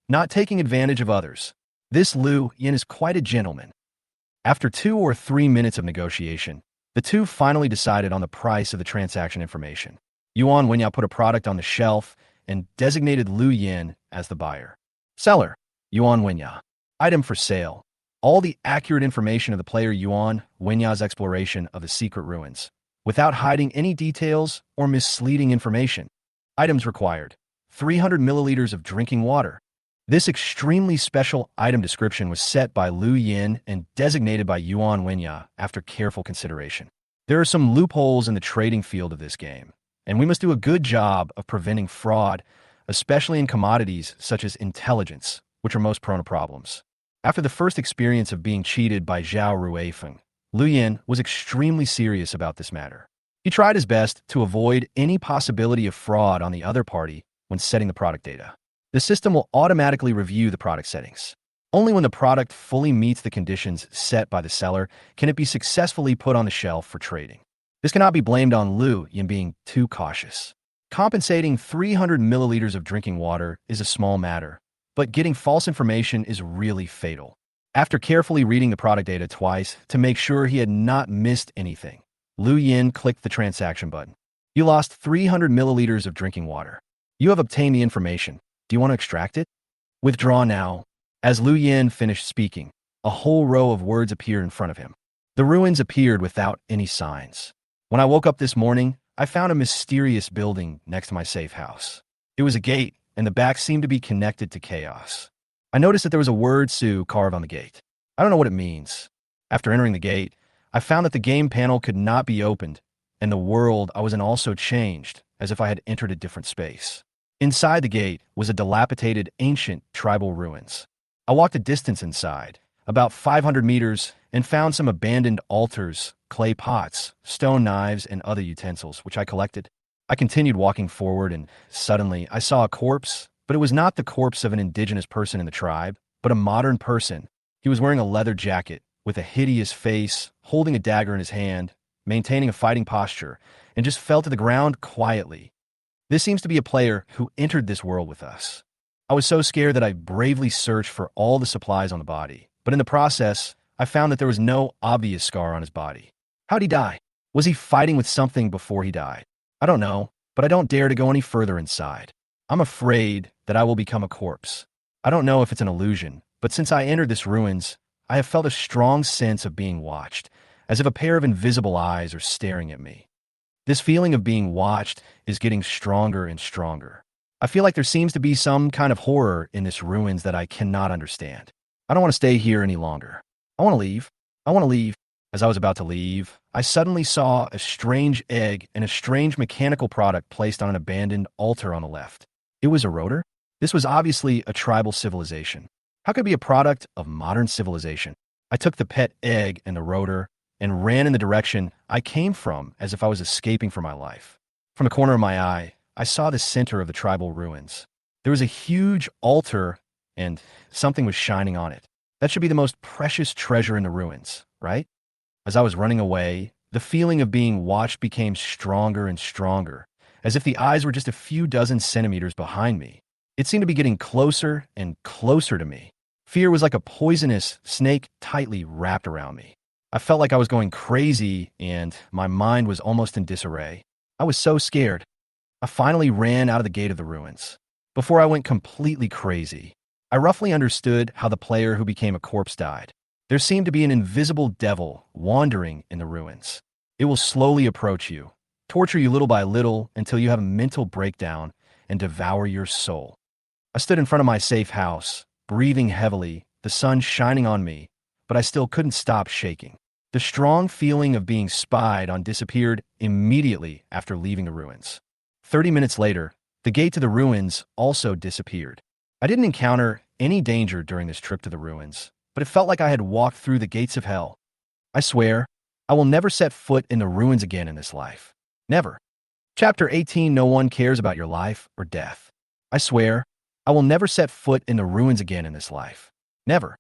"Not taking advantage of others. This Liu Yin is quite a gentleman." After 2 or 3 minutes of negotiation, the two finally decided on the price of the transaction information. Yuan Wenyao put a product on the shelf and designated Lu Yin as the buyer. Seller, Yuan Wenyao. Item for sale. All the accurate information of the player Yuan Wenyao's exploration of the secret ruins, without hiding any details or misleading information. Items required. 300 milliliters of drinking water. This extremely special item description was set by Lu Yin and designated by Yuan Wenyao after careful consideration. There are some loopholes in the trading field of this game, and we must do a good job of preventing fraud, especially in commodities such as intelligence, which are most prone to problems. After the first experience of being cheated by Zhao Ruifeng, Lu Yin was extremely serious about this matter. He tried his best to avoid any possibility of fraud on the other party when setting the product data. The system will automatically review the product settings. Only when the product fully meets the conditions set by the seller can it be successfully put on the shelf for trading. This cannot be blamed on Lu Yin being too cautious. Compensating 300 milliliters of drinking water is a small matter, but getting false information is really fatal. After carefully reading the product data twice to make sure he had not missed anything, Lu Yin clicked the transaction button. You lost 300 milliliters of drinking water. You have obtained the information. Do you want to extract it? Withdraw now. As Lu Yin finished speaking, a whole row of words appeared in front of him. The ruins appeared without any signs. When I woke up this morning, I found a mysterious building next to my safe house. It was a gate, and the back seemed to be connected to chaos. I noticed that there was a word Su carved on the gate. I don't know what it means. After entering the gate, I found that the game panel could not be opened, and the world I was in also changed, as if I had entered a different space. Inside the gate was a dilapidated ancient tribal ruins. I walked a distance inside, about 500 meters, and found some abandoned altars, clay pots, stone knives, and other utensils, which I collected. I continued walking forward, and suddenly I saw a corpse, but it was not the corpse of an indigenous person in the tribe, but a modern person. He was wearing a leather jacket, with a hideous face, holding a dagger in his hand, maintaining a fighting posture, and just fell to the ground quietly. This seems to be a player who entered this world with us. I was so scared that I bravely searched for all the supplies on the body, but in the process, I found that there was no obvious scar on his body. How'd he die? Was he fighting with something before he died? I don't know, but I don't dare to go any further inside. I'm afraid that I will become a corpse. I don't know if it's an illusion, but since I entered this ruins, I have felt a strong sense of being watched, as if a pair of invisible eyes are staring at me. This feeling of being watched is getting stronger and stronger. I feel like there seems to be some kind of horror in this ruins that I cannot understand. I don't want to stay here any longer. I want to leave. I want to leave. As I was about to leave, I suddenly saw a strange egg and a strange mechanical product placed on an abandoned altar on the left. It was a rotor? This was obviously a tribal civilization. How could it be a product of modern civilization? I took the pet egg and the rotor and ran in the direction I came from as if I was escaping for my life. From the corner of my eye, I saw the center of the tribal ruins. There was a huge altar and something was shining on it. That should be the most precious treasure in the ruins, right? As I was running away, the feeling of being watched became stronger and stronger, as if the eyes were just a few dozen centimeters behind me. It seemed to be getting closer and closer to me. Fear was like a poisonous snake tightly wrapped around me. I felt like I was going crazy and my mind was almost in disarray. I was so scared. I finally ran out of the gate of the ruins. Before I went completely crazy, I roughly understood how the player who became a corpse died. There seemed to be an invisible devil wandering in the ruins. It will slowly approach you, torture you little by little until you have a mental breakdown and devour your soul. I stood in front of my safe house, breathing heavily, the sun shining on me, but I still couldn't stop shaking. The strong feeling of being spied on disappeared immediately after leaving the ruins. 30 minutes later, the gate to the ruins also disappeared. I didn't encounter any danger during this trip to the ruins, but it felt like I had walked through the gates of hell. I swear, I will never set foot in the ruins again in this life. Never. Chapter 18. No one cares about your life or death. I swear, I will never set foot in the ruins again in this life. Never.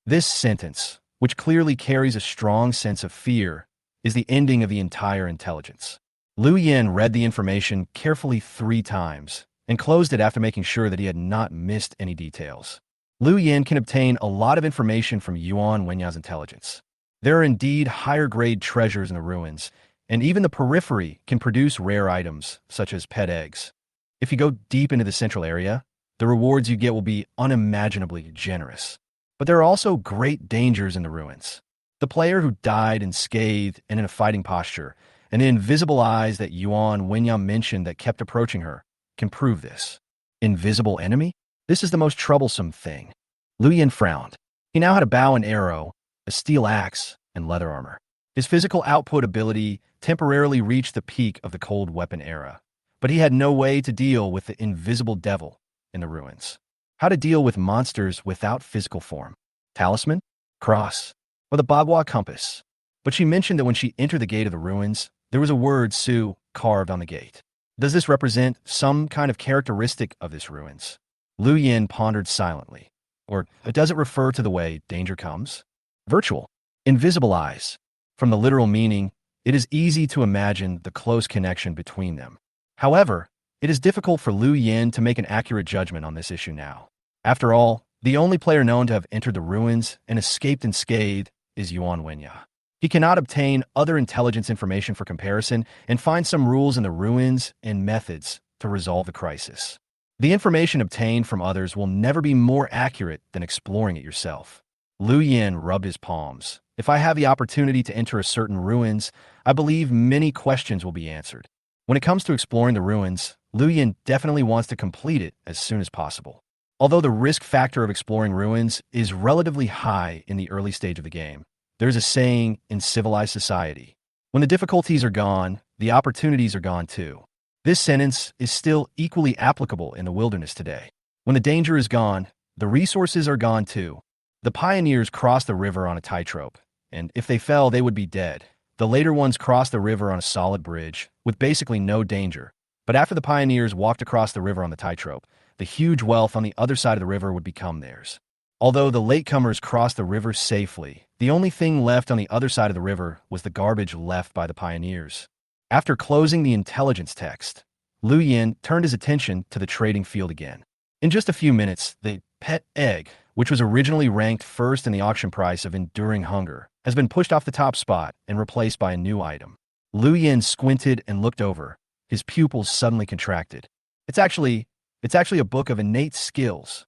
This sentence, which clearly carries a strong sense of fear, is the ending of the entire intelligence. Lu Yin read the information carefully 3 times and closed it after making sure that he had not missed any details. Lu Yin can obtain a lot of information from Yuan Wenyao's intelligence. There are indeed higher-grade treasures in the ruins, and even the periphery can produce rare items, such as pet eggs. If you go deep into the central area, the rewards you get will be unimaginably generous. But there are also great dangers in the ruins. The player who died unscathed and in a fighting posture, and the invisible eyes that Yuan Wenyang mentioned that kept approaching her, can prove this. Invisible enemy? This is the most troublesome thing. Liu Yin frowned. He now had a bow and arrow, a steel axe, and leather armor. His physical output ability temporarily reached the peak of the cold weapon era, but he had no way to deal with the invisible devil in the ruins. How to deal with monsters without physical form. Talisman? Cross? Or the Bagua compass? But she mentioned that when she entered the gate of the ruins, there was a word Su carved on the gate. Does this represent some kind of characteristic of this ruins? Liu Yin pondered silently. Or does it refer to the way danger comes? Virtual. Invisible eyes. From the literal meaning, it is easy to imagine the close connection between them. However, it is difficult for Liu Yin to make an accurate judgment on this issue now. After all, the only player known to have entered the ruins and escaped unscathed is Yuan Wenyang. He cannot obtain other intelligence information for comparison and find some rules in the ruins and methods to resolve the crisis. The information obtained from others will never be more accurate than exploring it yourself. Liu Yin rubbed his palms. If I have the opportunity to enter a certain ruins, I believe many questions will be answered. When it comes to exploring the ruins, Liu Yin definitely wants to complete it as soon as possible. Although the risk factor of exploring ruins is relatively high in the early stage of the game, there's a saying in civilized society: when the difficulties are gone, the opportunities are gone too. This sentence is still equally applicable in the wilderness today. When the danger is gone, the resources are gone too. The pioneers crossed the river on a tightrope, and if they fell, they would be dead. The later ones crossed the river on a solid bridge, with basically no danger. But after the pioneers walked across the river on the tightrope, the huge wealth on the other side of the river would become theirs. Although the latecomers crossed the river safely, the only thing left on the other side of the river was the garbage left by the pioneers. After closing the intelligence text, Liu Yin turned his attention to the trading field again. In just a few minutes, the pet egg, which was originally ranked first in the auction price of enduring hunger, has been pushed off the top spot and replaced by a new item. Liu Yin squinted and looked over. His pupils suddenly contracted. It's actually a book of innate skills.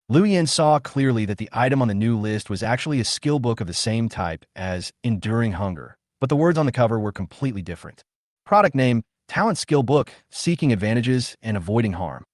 Liu Yin saw clearly that the item on the new list was actually a skill book of the same type as Enduring Hunger, but the words on the cover were completely different. Product name: Talent Skill Book, Seeking Advantages and Avoiding Harm.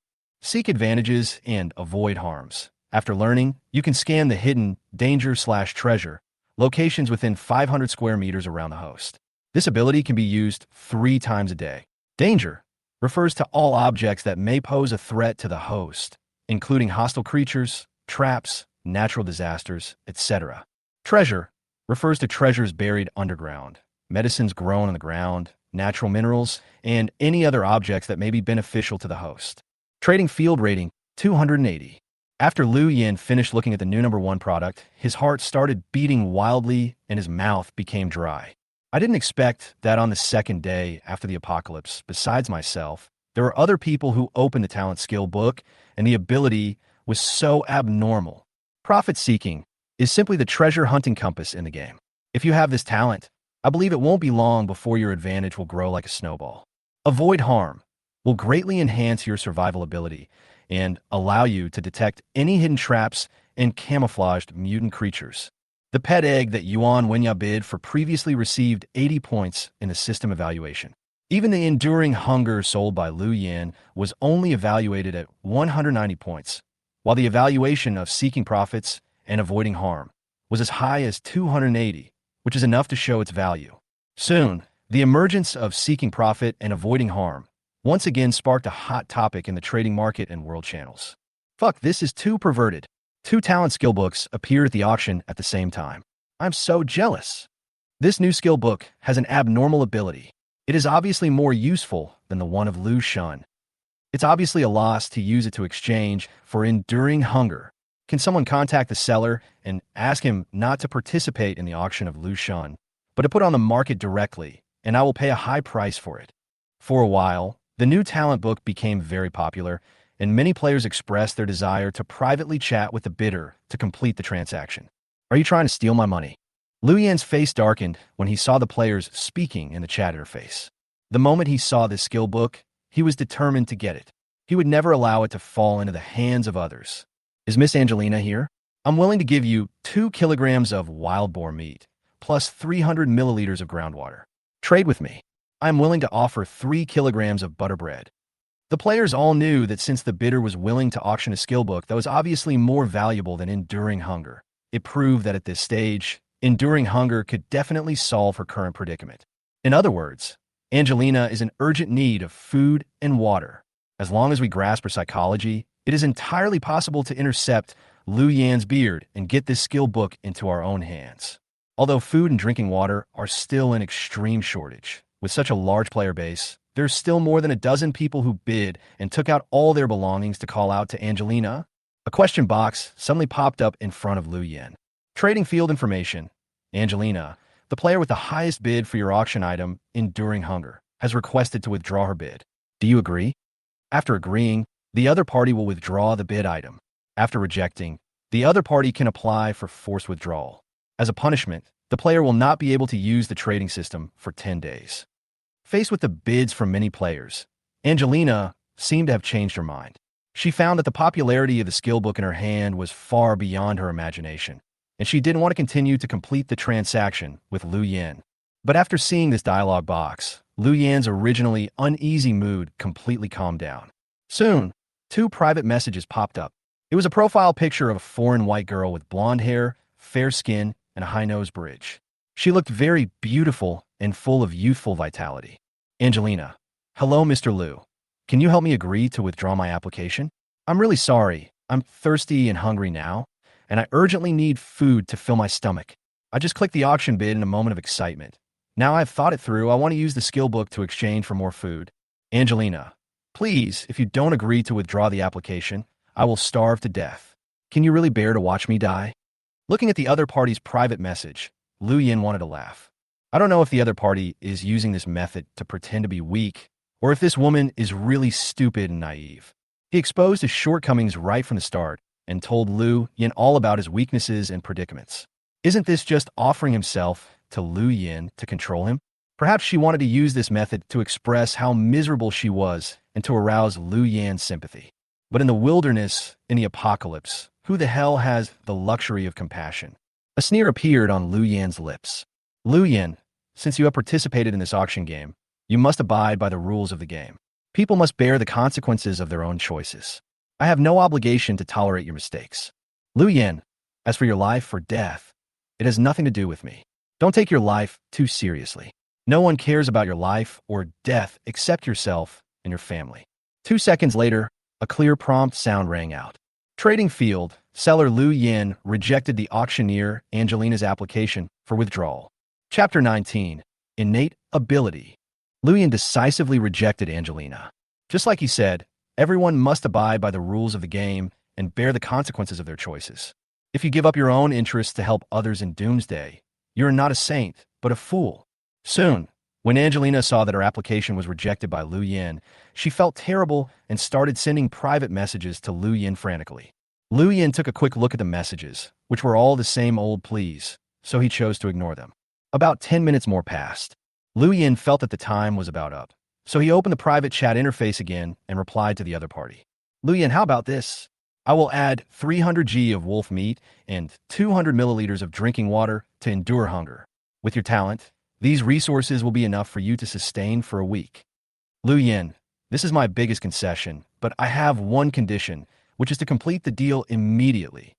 Seek advantages and avoid harms. After learning, you can scan the hidden danger/treasure locations within 500 square meters around the host. This ability can be used 3 times a day. Danger refers to all objects that may pose a threat to the host, including hostile creatures, traps, natural disasters, etc. Treasure refers to treasures buried underground, medicines grown on the ground, natural minerals, and any other objects that may be beneficial to the host. Trading field rating: 280. After Liu Yin finished looking at the new number 1 product, his heart started beating wildly and his mouth became dry. I didn't expect that on the second day after the apocalypse, besides myself, there were other people who opened the talent skill book, and the ability was so abnormal. Profit seeking is simply the treasure hunting compass in the game. If you have this talent, I believe it won't be long before your advantage will grow like a snowball. Avoid harm will greatly enhance your survival ability and allow you to detect any hidden traps and camouflaged mutant creatures. The pet egg that Yuan Wenyang bid for previously received 80 points in the system evaluation. Even the enduring hunger sold by Liu Yin was only evaluated at 190 points, while the evaluation of seeking profits and avoiding harm was as high as 280, which is enough to show its value. Soon, the emergence of seeking profit and avoiding harm once again sparked a hot topic in the trading market and world channels. Fuck, this is too perverted. 2 talent skill books appeared at the auction at the same time. I'm so jealous. This new skill book has an abnormal ability. It is obviously more useful than the one of Lu Shun. It's obviously a loss to use it to exchange for enduring hunger. Can someone contact the seller and ask him not to participate in the auction of Lu Shun, but to put on the market directly, and I will pay a high price for it. For a while, the new talent book became very popular, and many players expressed their desire to privately chat with the bidder to complete the transaction. Are you trying to steal my money? Lu Yan's face darkened when he saw the players speaking in the chat interface. The moment he saw this skill book, he was determined to get it. He would never allow it to fall into the hands of others. Is Miss Angelina here? I'm willing to give you 2 kilograms of wild boar meat, plus 300 milliliters of groundwater. Trade with me. I am willing to offer 3 kilograms of butter bread. The players all knew that since the bidder was willing to auction a skill book that was obviously more valuable than enduring hunger, it proved that at this stage, enduring hunger could definitely solve her current predicament. In other words, Angelina is in urgent need of food and water. As long as we grasp her psychology, it is entirely possible to intercept Lu Yan's beard and get this skill book into our own hands. Although food and drinking water are still in extreme shortage, with such a large player base, there's still more than a dozen people who bid and took out all their belongings to call out to Angelina. A question box suddenly popped up in front of Lu Yan. Trading field information. Angelina, the player with the highest bid for your auction item, Enduring Hunger, has requested to withdraw her bid. Do you agree? After agreeing, the other party will withdraw the bid item. After rejecting, the other party can apply for forced withdrawal. As a punishment, the player will not be able to use the trading system for 10 days. Faced with the bids from many players, Angelina seemed to have changed her mind. She found that the popularity of the skill book in her hand was far beyond her imagination, and she didn't want to continue to complete the transaction with Lu Yan. But after seeing this dialogue box, Lu Yan's originally uneasy mood completely calmed down. Soon, 2 private messages popped up. It was a profile picture of a foreign white girl with blonde hair, fair skin, and a high-nose bridge. She looked very beautiful and full of youthful vitality. Angelina, hello, Mr. Lu. Can you help me agree to withdraw my application? I'm really sorry. I'm thirsty and hungry now, and I urgently need food to fill my stomach. I just clicked the auction bid in a moment of excitement. Now I've thought it through, I want to use the skill book to exchange for more food. Angelina, please, if you don't agree to withdraw the application, I will starve to death. Can you really bear to watch me die? Looking at the other party's private message, Lu Yan wanted to laugh. I don't know if the other party is using this method to pretend to be weak, or if this woman is really stupid and naive. He exposed his shortcomings right from the start and told Lu Yan all about his weaknesses and predicaments. Isn't this just offering himself to Lu Yan to control him? Perhaps she wanted to use this method to express how miserable she was and to arouse Lu Yan's sympathy. But in the wilderness, in the apocalypse, who the hell has the luxury of compassion? A sneer appeared on Lu Yan's lips. Lu Yan, since you have participated in this auction game, you must abide by the rules of the game. People must bear the consequences of their own choices. I have no obligation to tolerate your mistakes. Lu Yan, as for your life or death, it has nothing to do with me. Don't take your life too seriously. No one cares about your life or death except yourself and your family. 2 seconds later, a clear prompt sound rang out. Trading field, seller Lu Yan rejected the auctioneer Angelina's application for withdrawal. Chapter 19, Innate Ability. Lu Yan decisively rejected Angelina. Just like he said, everyone must abide by the rules of the game and bear the consequences of their choices. If you give up your own interests to help others in Doomsday, you're not a saint, but a fool. Soon, when Angelina saw that her application was rejected by Lu Yan, she felt terrible and started sending private messages to Lu Yan frantically. Lu Yan took a quick look at the messages, which were all the same old pleas, so he chose to ignore them. About 10 minutes more passed. Lu Yan felt that the time was about up, so he opened the private chat interface again and replied to the other party. Lu Yan, how about this? I will add 300 g of wolf meat and 200 milliliters of drinking water to endure hunger. With your talent, these resources will be enough for you to sustain for a week. Lu Yan, this is my biggest concession, but I have one condition, which is to complete the deal immediately.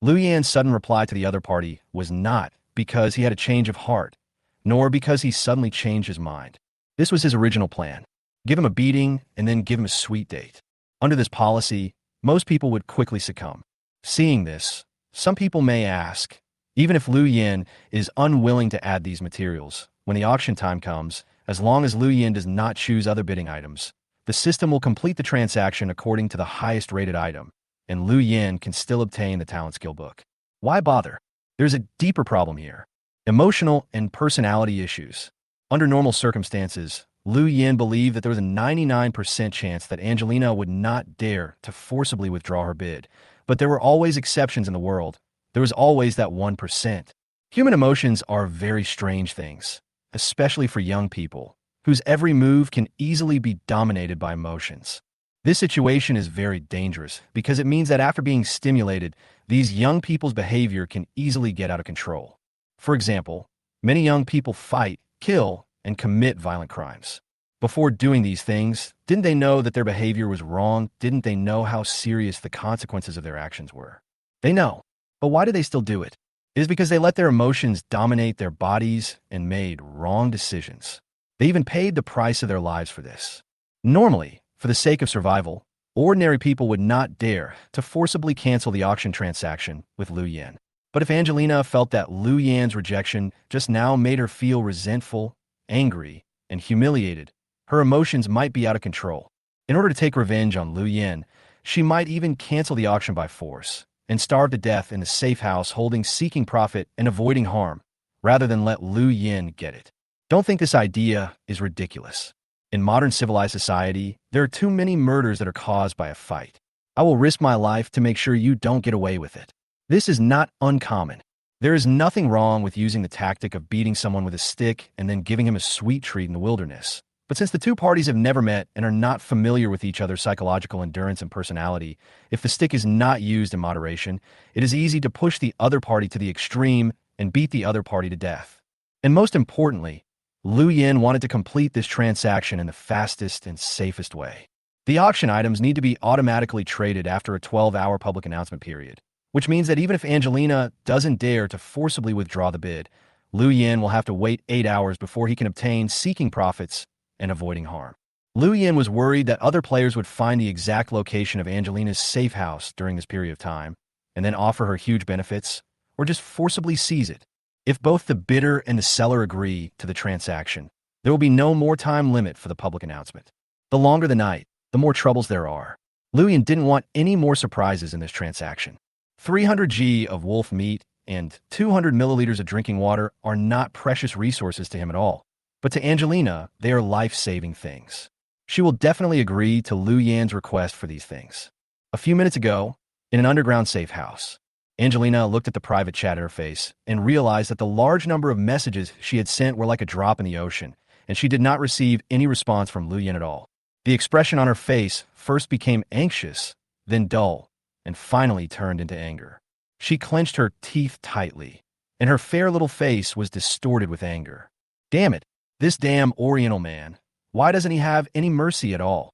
Lu Yan's sudden reply to the other party was not because he had a change of heart, nor because he suddenly changed his mind. This was his original plan. Give him a beating and then give him a sweet date. Under this policy, most people would quickly succumb. Seeing this, some people may ask, even if Lu Yan is unwilling to add these materials, when the auction time comes, as long as Lu Yan does not choose other bidding items, the system will complete the transaction according to the highest rated item, and Lu Yan can still obtain the talent skill book. Why bother? There's a deeper problem here. Emotional and personality issues. Under normal circumstances, Lu Yan believed that there was a 99% chance that Angelina would not dare to forcibly withdraw her bid, but there were always exceptions in the world. There was always that 1%. Human emotions are very strange things, especially for young people, whose every move can easily be dominated by emotions. This situation is very dangerous because it means that after being stimulated, these young people's behavior can easily get out of control. For example, many young people fight, kill, and commit violent crimes. Before doing these things, didn't they know that their behavior was wrong? Didn't they know how serious the consequences of their actions were? They know. But why do they still do it? It is because they let their emotions dominate their bodies and made wrong decisions. They even paid the price of their lives for this. Normally, for the sake of survival, ordinary people would not dare to forcibly cancel the auction transaction with Lu Yan. But if Angelina felt that Lu Yan's rejection just now made her feel resentful, angry, and humiliated, her emotions might be out of control. In order to take revenge on Lu Yan, she might even cancel the auction by force and starve to death in a safe house seeking profit and avoiding harm, rather than let Lu Yan get it. Don't think this idea is ridiculous. In modern civilized society, there are too many murders that are caused by a fight. I will risk my life to make sure you don't get away with it. This is not uncommon. There is nothing wrong with using the tactic of beating someone with a stick and then giving him a sweet treat in the wilderness. But since the two parties have never met and are not familiar with each other's psychological endurance and personality, if the stick is not used in moderation, it is easy to push the other party to the extreme and beat the other party to death. And most importantly, Lu Yan wanted to complete this transaction in the fastest and safest way. The auction items need to be automatically traded after a 12-hour public announcement period, which means that even if Angelina doesn't dare to forcibly withdraw the bid, Lu Yan will have to wait 8 hours before he can obtain seeking profits and avoiding harm. Lu Yan was worried that other players would find the exact location of Angelina's safe house during this period of time, and then offer her huge benefits, or just forcibly seize it. If both the bidder and the seller agree to the transaction, there will be no more time limit for the public announcement. The longer the night, the more troubles there are. Lu Yan didn't want any more surprises in this transaction. 300 g of wolf meat and 200 milliliters of drinking water are not precious resources to him at all. But to Angelina, they are life-saving things. She will definitely agree to Lu Yan's request for these things. A few minutes ago, in an underground safe house, Angelina looked at the private chat interface and realized that the large number of messages she had sent were like a drop in the ocean, and she did not receive any response from Lu Yan at all. The expression on her face first became anxious, then dull, and finally turned into anger. She clenched her teeth tightly, and her fair little face was distorted with anger. Damn it! This damn Oriental man. Why doesn't he have any mercy at all?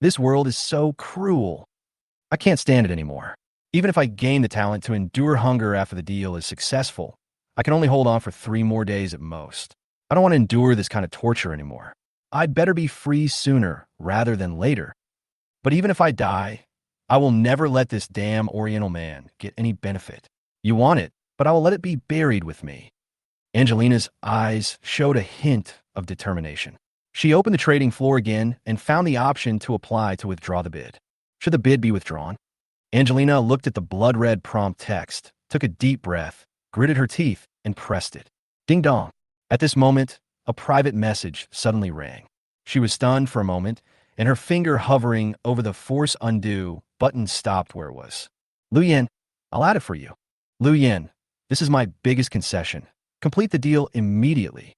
This world is so cruel. I can't stand it anymore. Even if I gain the talent to endure hunger after the deal is successful, I can only hold on for 3 more days at most. I don't want to endure this kind of torture anymore. I'd better be free sooner rather than later. But even if I die, I will never let this damn Oriental man get any benefit. You want it, but I will let it be buried with me. Angelina's eyes showed a hint of determination. She opened the trading floor again and found the option to apply to withdraw the bid. Should the bid be withdrawn? Angelina looked at the blood-red prompt text, took a deep breath, gritted her teeth, and pressed it. Ding dong. At this moment, a private message suddenly rang. She was stunned for a moment, and her finger hovering over the force undo button stopped where it was. Lu Yan, I'll add it for you. Lu Yan, this is my biggest concession. Complete the deal immediately.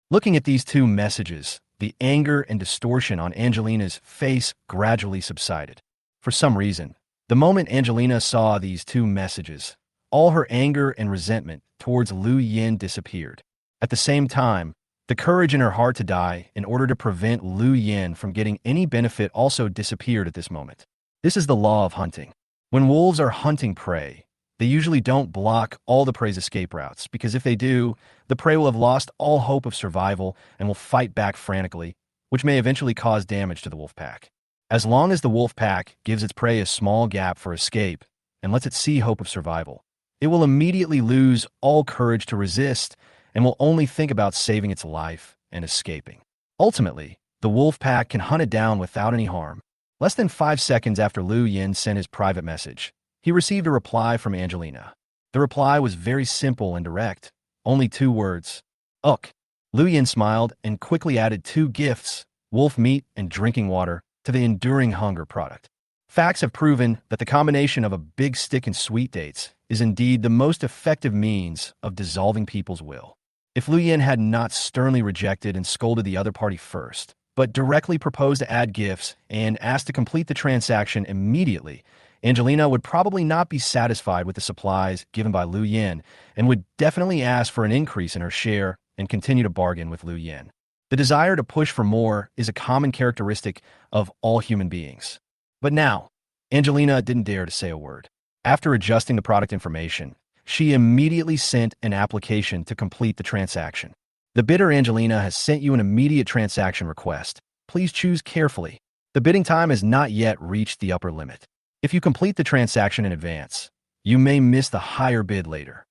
Looking at these 2 messages, the anger and distortion on Angelina's face gradually subsided. For some reason, the moment Angelina saw these 2 messages, all her anger and resentment towards Lu Yan disappeared. At the same time, the courage in her heart to die in order to prevent Lu Yan from getting any benefit also disappeared at this moment. This is the law of hunting. When wolves are hunting prey, they usually don't block all the prey's escape routes, because if they do, the prey will have lost all hope of survival and will fight back frantically, which may eventually cause damage to the wolf pack. As long as the wolf pack gives its prey a small gap for escape and lets it see hope of survival, it will immediately lose all courage to resist and will only think about saving its life and escaping. Ultimately, the wolf pack can hunt it down without any harm. Less than 5 seconds after Lu Yan sent his private message, he received a reply from Angelina. The reply was very simple and direct, only 2 words. Ugh. Lu Yan smiled and quickly added 2 gifts, wolf meat and drinking water, to the enduring hunger product. Facts have proven that the combination of a big stick and sweet dates is indeed the most effective means of dissolving people's will. If Lu Yin had not sternly rejected and scolded the other party first, but directly proposed to add gifts and asked to complete the transaction immediately, Angelina would probably not be satisfied with the supplies given by Lu Yin and would definitely ask for an increase in her share and continue to bargain with Lu Yin. The desire to push for more is a common characteristic of all human beings. But now, Angelina didn't dare to say a word. After adjusting the product information, she immediately sent an application to complete the transaction. The bidder Angelina has sent you an immediate transaction request. Please choose carefully. The bidding time has not yet reached the upper limit. If you complete the transaction in advance, you may miss the higher bid later.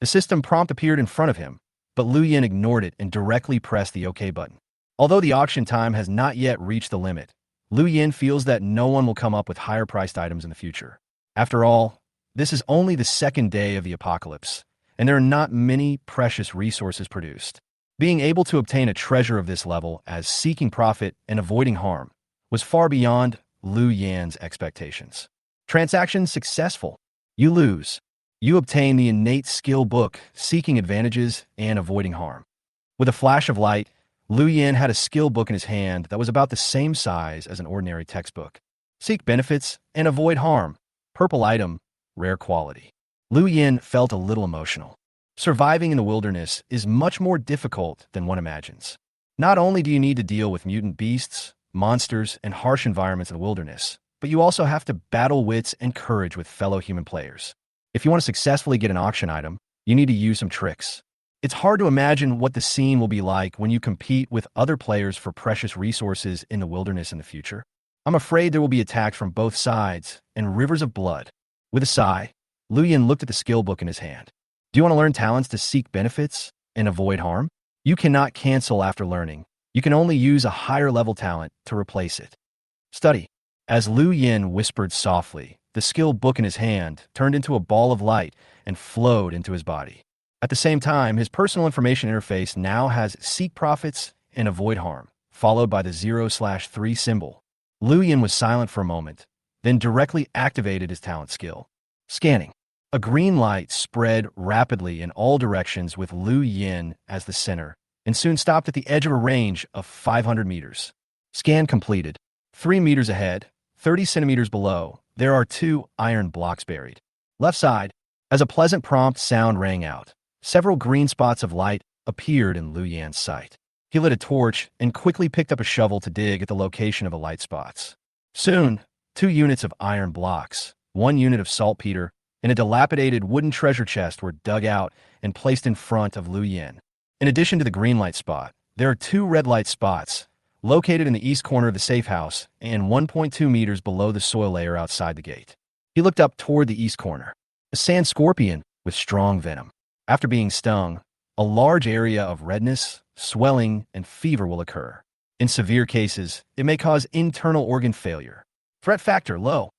The system prompt appeared in front of him, but Lu Yin ignored it and directly pressed the OK button. Although the auction time has not yet reached the limit, Lu Yin feels that no one will come up with higher-priced items in the future. After all, this is only the second day of the apocalypse, and there are not many precious resources produced. Being able to obtain a treasure of this level as seeking profit and avoiding harm was far beyond Lu Yin's expectations. Transaction successful. You lose. You obtain the innate skill book, Seeking Advantages and Avoiding Harm. With a flash of light, Lu Yin had a skill book in his hand that was about the same size as an ordinary textbook. Seek benefits and avoid harm. Purple item, rare quality. Lu Yin felt a little emotional. Surviving in the wilderness is much more difficult than one imagines. Not only do you need to deal with mutant beasts, monsters, and harsh environments in the wilderness, but you also have to battle wits and courage with fellow human players. If you want to successfully get an auction item, you need to use some tricks. It's hard to imagine what the scene will be like when you compete with other players for precious resources in the wilderness in the future. I'm afraid there will be attacks from both sides and rivers of blood. With a sigh, Lu Yin looked at the skill book in his hand. Do you want to learn talents to seek benefits and avoid harm? You cannot cancel after learning. You can only use a higher level talent to replace it. Study. As Lu Yin whispered softly, the skill book in his hand turned into a ball of light and flowed into his body. At the same time, his personal information interface now has seek profits and avoid harm, followed by the 0/3 symbol. Lu Yin was silent for a moment, then directly activated his talent skill. Scanning. A green light spread rapidly in all directions with Lu Yin as the center, and soon stopped at the edge of a range of 500 meters. Scan completed. 3 meters ahead, 30 centimeters below, there are 2 iron blocks buried. Left side, as a pleasant prompt sound rang out, several green spots of light appeared in Lu Yin's sight. He lit a torch and quickly picked up a shovel to dig at the location of the light spots. Soon, 2 units of iron blocks, 1 unit of saltpeter, and a dilapidated wooden treasure chest were dug out and placed in front of Lu Yin. In addition to the green light spot, there are 2 red light spots located in the east corner of the safe house and 1.2 meters below the soil layer outside the gate. He looked up toward the east corner. A sand scorpion with strong venom. After being stung, a large area of redness, swelling, and fever will occur. In severe cases, it may cause internal organ failure. Threat factor low.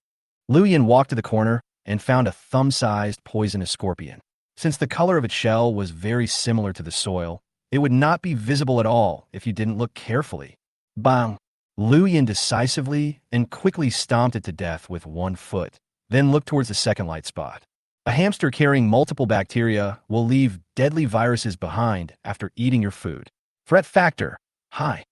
Lu Yin walked to the corner and found a thumb-sized poisonous scorpion. Since the color of its shell was very similar to the soil, it would not be visible at all if you didn't look carefully. Bang! Lu Yin decisively and quickly stomped it to death with 1 foot, then looked towards the second light spot. A hamster carrying multiple bacteria will leave deadly viruses behind after eating your food. Threat factor high.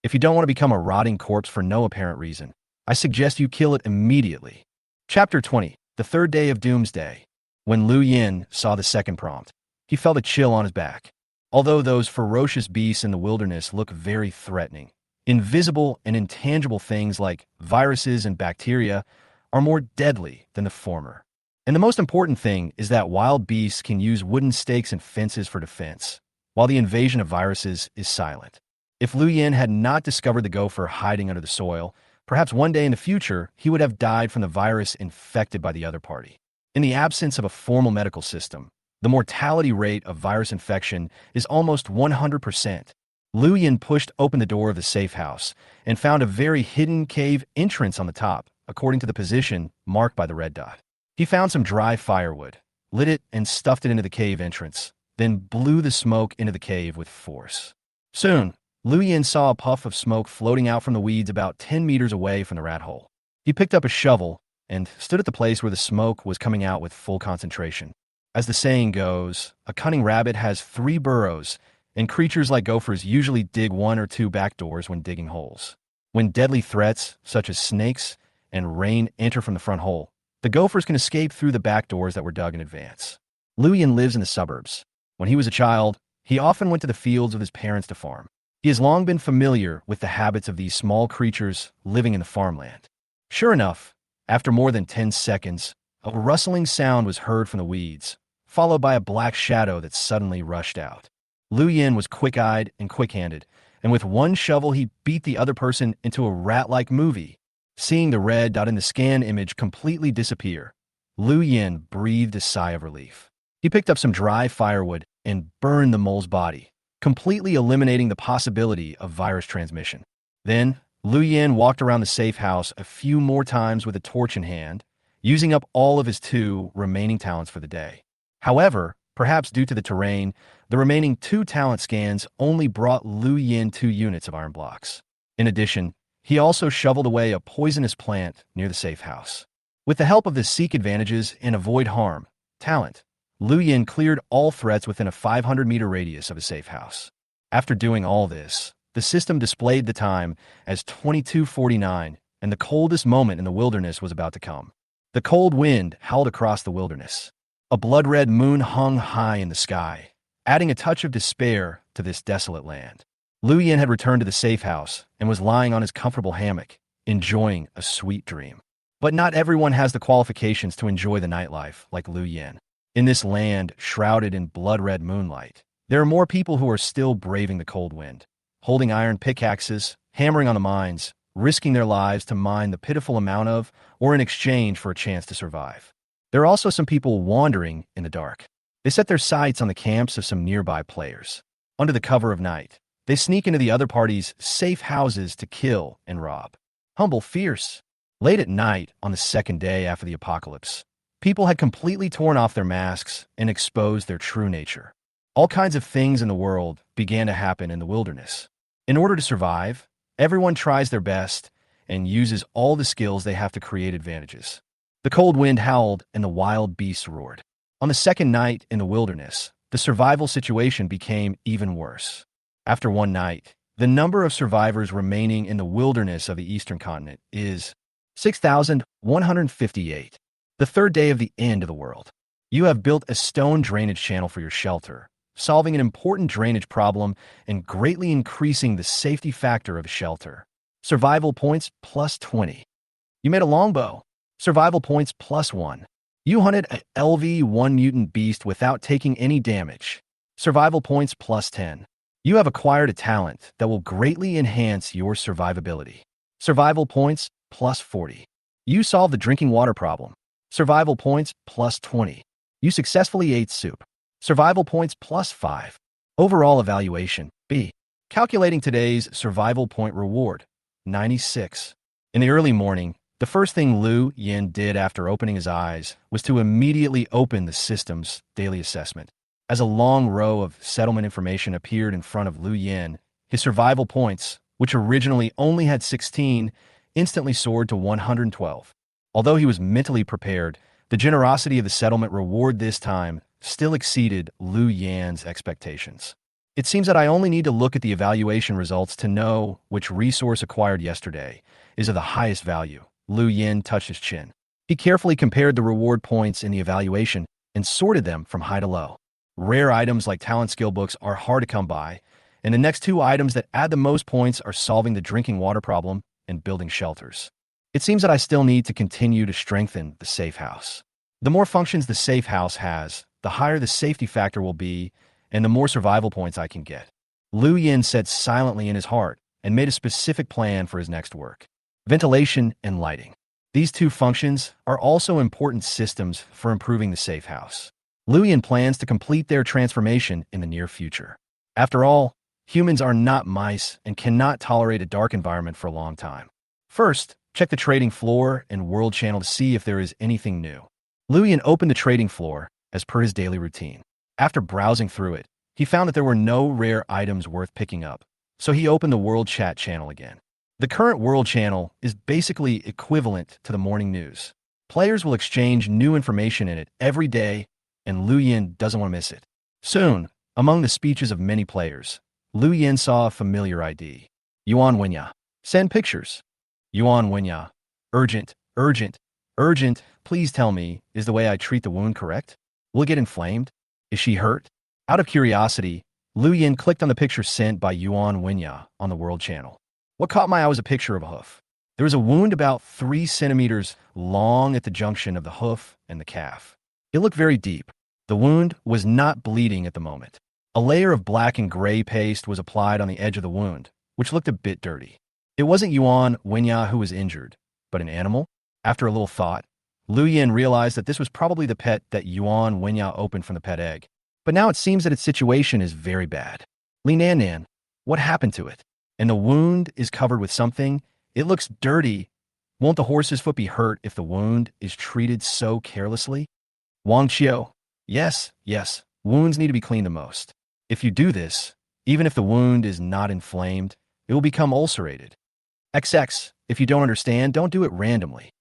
If you don't want to become a rotting corpse for no apparent reason, I suggest you kill it immediately. Chapter 20. The third day of Doomsday. When Lu Yin saw the second prompt, he felt a chill on his back. Although those ferocious beasts in the wilderness look very threatening, invisible and intangible things like viruses and bacteria are more deadly than the former. And the most important thing is that wild beasts can use wooden stakes and fences for defense, while the invasion of viruses is silent. If Lu Yin had not discovered the gopher hiding under the soil, perhaps one day in the future, he would have died from the virus infected by the other party. In the absence of a formal medical system, the mortality rate of virus infection is almost 100%. Lu Yin pushed open the door of the safe house and found a very hidden cave entrance on the top, according to the position marked by the red dot. He found some dry firewood, lit it and stuffed it into the cave entrance, then blew the smoke into the cave with force. Soon, Lu Yin saw a puff of smoke floating out from the weeds about 10 meters away from the rat hole. He picked up a shovel and stood at the place where the smoke was coming out with full concentration. As the saying goes, a cunning rabbit has 3 burrows, and creatures like gophers usually dig 1 or 2 back doors when digging holes. When deadly threats, such as snakes and rain, enter from the front hole, the gophers can escape through the back doors that were dug in advance. Lu Yin lives in the suburbs. When he was a child, he often went to the fields with his parents to farm. He has long been familiar with the habits of these small creatures living in the farmland. Sure enough, after more than 10 seconds, a rustling sound was heard from the weeds, followed by a black shadow that suddenly rushed out. Lu Yin was quick-eyed and quick-handed, and with one shovel he beat the other person into a rat-like movie. Seeing the red dot in the scan image completely disappear, Lu Yin breathed a sigh of relief. He picked up some dry firewood and burned the mole's body, completely eliminating the possibility of virus transmission. Then, Lu Yin walked around the safe house a few more times with a torch in hand, using up all of his 2 remaining talents for the day. However, perhaps due to the terrain, the remaining 2 talent scans only brought Lu Yin 2 units of iron blocks. In addition, he also shoveled away a poisonous plant near the safe house. With the help of the Seek Advantages and Avoid Harm talent, Lu Yin cleared all threats within a 500-meter radius of a safe house. After doing all this, the system displayed the time as 22:49, and the coldest moment in the wilderness was about to come. The cold wind howled across the wilderness. A blood-red moon hung high in the sky, adding a touch of despair to this desolate land. Lu Yin had returned to the safe house and was lying on his comfortable hammock, enjoying a sweet dream. But not everyone has the qualifications to enjoy the nightlife like Lu Yin. In this land shrouded in blood-red moonlight, there are more people who are still braving the cold wind, holding iron pickaxes, hammering on the mines, risking their lives to mine the pitiful amount of, or in exchange for a chance to survive. There are also some people wandering in the dark. They set their sights on the camps of some nearby players. Under the cover of night, they sneak into the other party's safe houses to kill and rob. Humble fierce. Late at night, on the second day after the apocalypse, people had completely torn off their masks and exposed their true nature. All kinds of things in the world began to happen in the wilderness. In order to survive, everyone tries their best and uses all the skills they have to create advantages. The cold wind howled and the wild beasts roared. On the second night in the wilderness, the survival situation became even worse. After one night, the number of survivors remaining in the wilderness of the eastern continent is 6,158. The third day of the end of the world. You have built a stone drainage channel for your shelter, solving an important drainage problem and greatly increasing the safety factor of a shelter. Survival points plus 20. You made a longbow. Survival points plus 1. You hunted a LV1 mutant beast without taking any damage. Survival points plus 10. You have acquired a talent that will greatly enhance your survivability. Survival points plus 40. You solved the drinking water problem. Survival points plus 20. You successfully ate soup. Survival points plus 5. Overall evaluation, B. Calculating today's survival point reward, 96. In the early morning, the first thing Lu Yin did after opening his eyes was to immediately open the system's daily assessment. As a long row of settlement information appeared in front of Lu Yin, his survival points, which originally only had 16, instantly soared to 112. Although he was mentally prepared, the generosity of the settlement reward this time still exceeded Lu Yin's expectations. It seems that I only need to look at the evaluation results to know which resource acquired yesterday is of the highest value. Lu Yin touched his chin. He carefully compared the reward points in the evaluation and sorted them from high to low. Rare items like talent skill books are hard to come by, and the next 2 items that add the most points are solving the drinking water problem and building shelters. It seems that I still need to continue to strengthen the safe house. The more functions the safe house has, the higher the safety factor will be, and the more survival points I can get. Lu Yin said silently in his heart and made a specific plan for his next work. Ventilation and lighting. These 2 functions are also important systems for improving the safe house. Lu Yin plans to complete their transformation in the near future. After all, humans are not mice and cannot tolerate a dark environment for a long time. First, check the trading floor and world channel to see if there is anything new. Lu Yin opened the trading floor as per his daily routine. After browsing through it, he found that there were no rare items worth picking up, so he opened the world chat channel again. The current World Channel is basically equivalent to the morning news. Players will exchange new information in it every day, and Liu Yin doesn't want to miss it. Soon, among the speeches of many players, Liu Yin saw a familiar ID. Yuan Wenya. Send pictures. Yuan Wenya. Urgent, urgent, urgent. Please tell me, is the way I treat the wound correct? Will it get inflamed? Is she hurt? Out of curiosity, Liu Yin clicked on the picture sent by Yuan Wenya on the World Channel. What caught my eye was a picture of a hoof. There was a wound about 3 centimeters long at the junction of the hoof and the calf. It looked very deep. The wound was not bleeding at the moment. A layer of black and gray paste was applied on the edge of the wound, which looked a bit dirty. It wasn't Yuan Wenya who was injured, but an animal? After a little thought, Liu Yin realized that this was probably the pet that Yuan Wenya opened from the pet egg. But now it seems that its situation is very bad. Li Nan Nan, what happened to it? And the wound is covered with something. It looks dirty. Won't the horse's foot be hurt if the wound is treated so carelessly? Wang Qiu, yes, wounds need to be cleaned the most. If you do this, even if the wound is not inflamed, it will become ulcerated. XX, if you don't understand, don't do it randomly.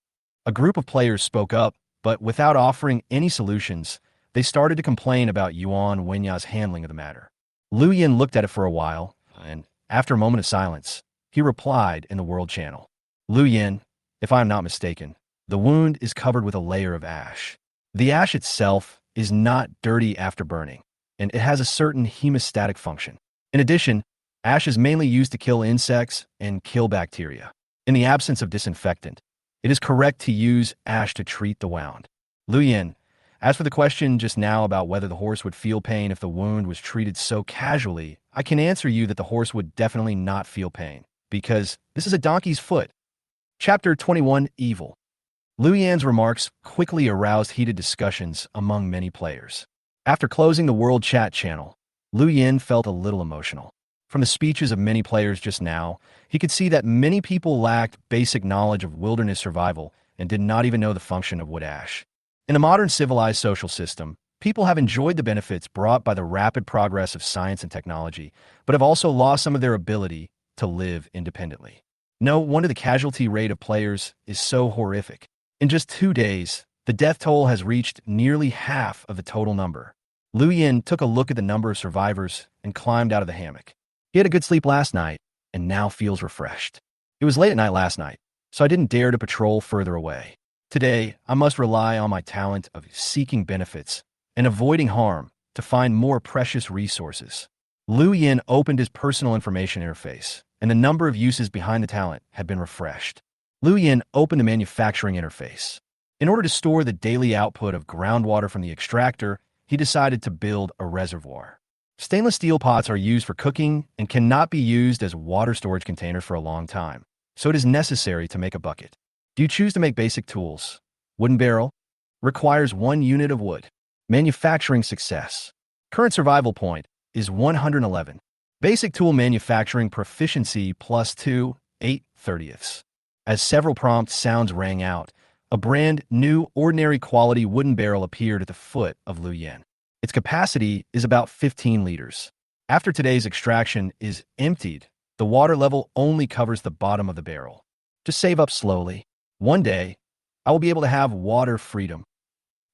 A group of players spoke up, but without offering any solutions, they started to complain about Yuan Wenya's handling of the matter. Liu Yin looked at it for a while, and after a moment of silence, he replied in the World Channel. Liu Yin, if I am not mistaken, the wound is covered with a layer of ash. The ash itself is not dirty after burning, and it has a certain hemostatic function. In addition, ash is mainly used to kill insects and kill bacteria. In the absence of disinfectant, it is correct to use ash to treat the wound. Liu Yin, as for the question just now about whether the horse would feel pain if the wound was treated so casually, I can answer you that the horse would definitely not feel pain, because this is a donkey's foot. Chapter 21, Evil. Liu Yan's remarks quickly aroused heated discussions among many players. After closing the World Chat channel, Liu Yin felt a little emotional. From the speeches of many players just now, he could see that many people lacked basic knowledge of wilderness survival and did not even know the function of wood ash. In a modern civilized social system, people have enjoyed the benefits brought by the rapid progress of science and technology, but have also lost some of their ability to live independently. No wonder the casualty rate of players is so horrific. In just 2 days, the death toll has reached nearly half of the total number. Liu Yin took a look at the number of survivors and climbed out of the hammock. He had a good sleep last night and now feels refreshed. It was late at night last night, so I didn't dare to patrol further away. Today, I must rely on my talent of seeking benefits and avoiding harm to find more precious resources. Liu Yin opened his personal information interface, and the number of uses behind the talent had been refreshed. Liu Yin opened the manufacturing interface. In order to store the daily output of groundwater from the extractor, he decided to build a reservoir. Stainless steel pots are used for cooking and cannot be used as water storage containers for a long time, so it is necessary to make a bucket. Do you choose to make basic tools? Wooden barrel requires 1 unit of wood. Manufacturing success. Current survival point is 111. Basic tool manufacturing proficiency +2, 8/30. As several prompt sounds rang out, a brand new ordinary quality wooden barrel appeared at the foot of Liu Yin. Its capacity is about 15 liters. After today's extraction is emptied, the water level only covers the bottom of the barrel. Just save up slowly. One day, I will be able to have water freedom.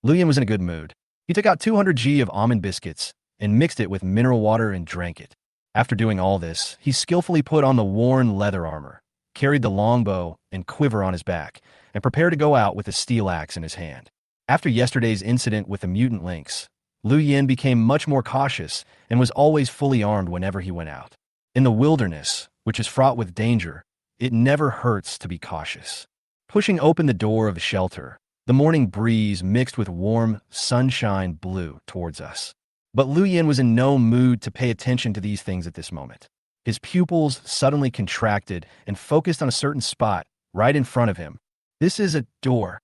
Liu Yin was in a good mood. He took out 200 g of almond biscuits and mixed it with mineral water and drank it. After doing all this, he skillfully put on the worn leather armor, carried the longbow and quiver on his back, and prepared to go out with a steel axe in his hand. After yesterday's incident with the mutant lynx, Liu Yin became much more cautious and was always fully armed whenever he went out. In the wilderness, which is fraught with danger, it never hurts to be cautious. Pushing open the door of the shelter, the morning breeze mixed with warm sunshine blew towards us. But Liu Yin was in no mood to pay attention to these things at this moment. His pupils suddenly contracted and focused on a certain spot right in front of him. This is a door,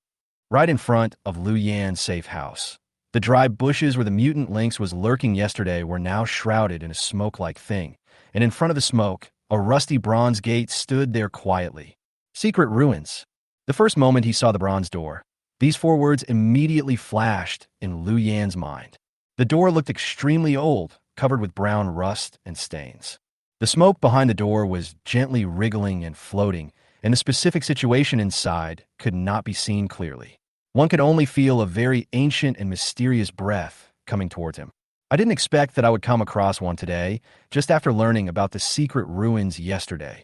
right in front of Liu Yan's safe house. The dry bushes where the mutant lynx was lurking yesterday were now shrouded in a smoke-like thing, and in front of the smoke, a rusty bronze gate stood there quietly. Secret ruins. The first moment he saw the bronze door, these 4 words immediately flashed in Liu Yan's mind. The door looked extremely old, covered with brown rust and stains. The smoke behind the door was gently wriggling and floating, and the specific situation inside could not be seen clearly. One could only feel a very ancient and mysterious breath coming towards him. I didn't expect that I would come across one today, just after learning about the secret ruins yesterday.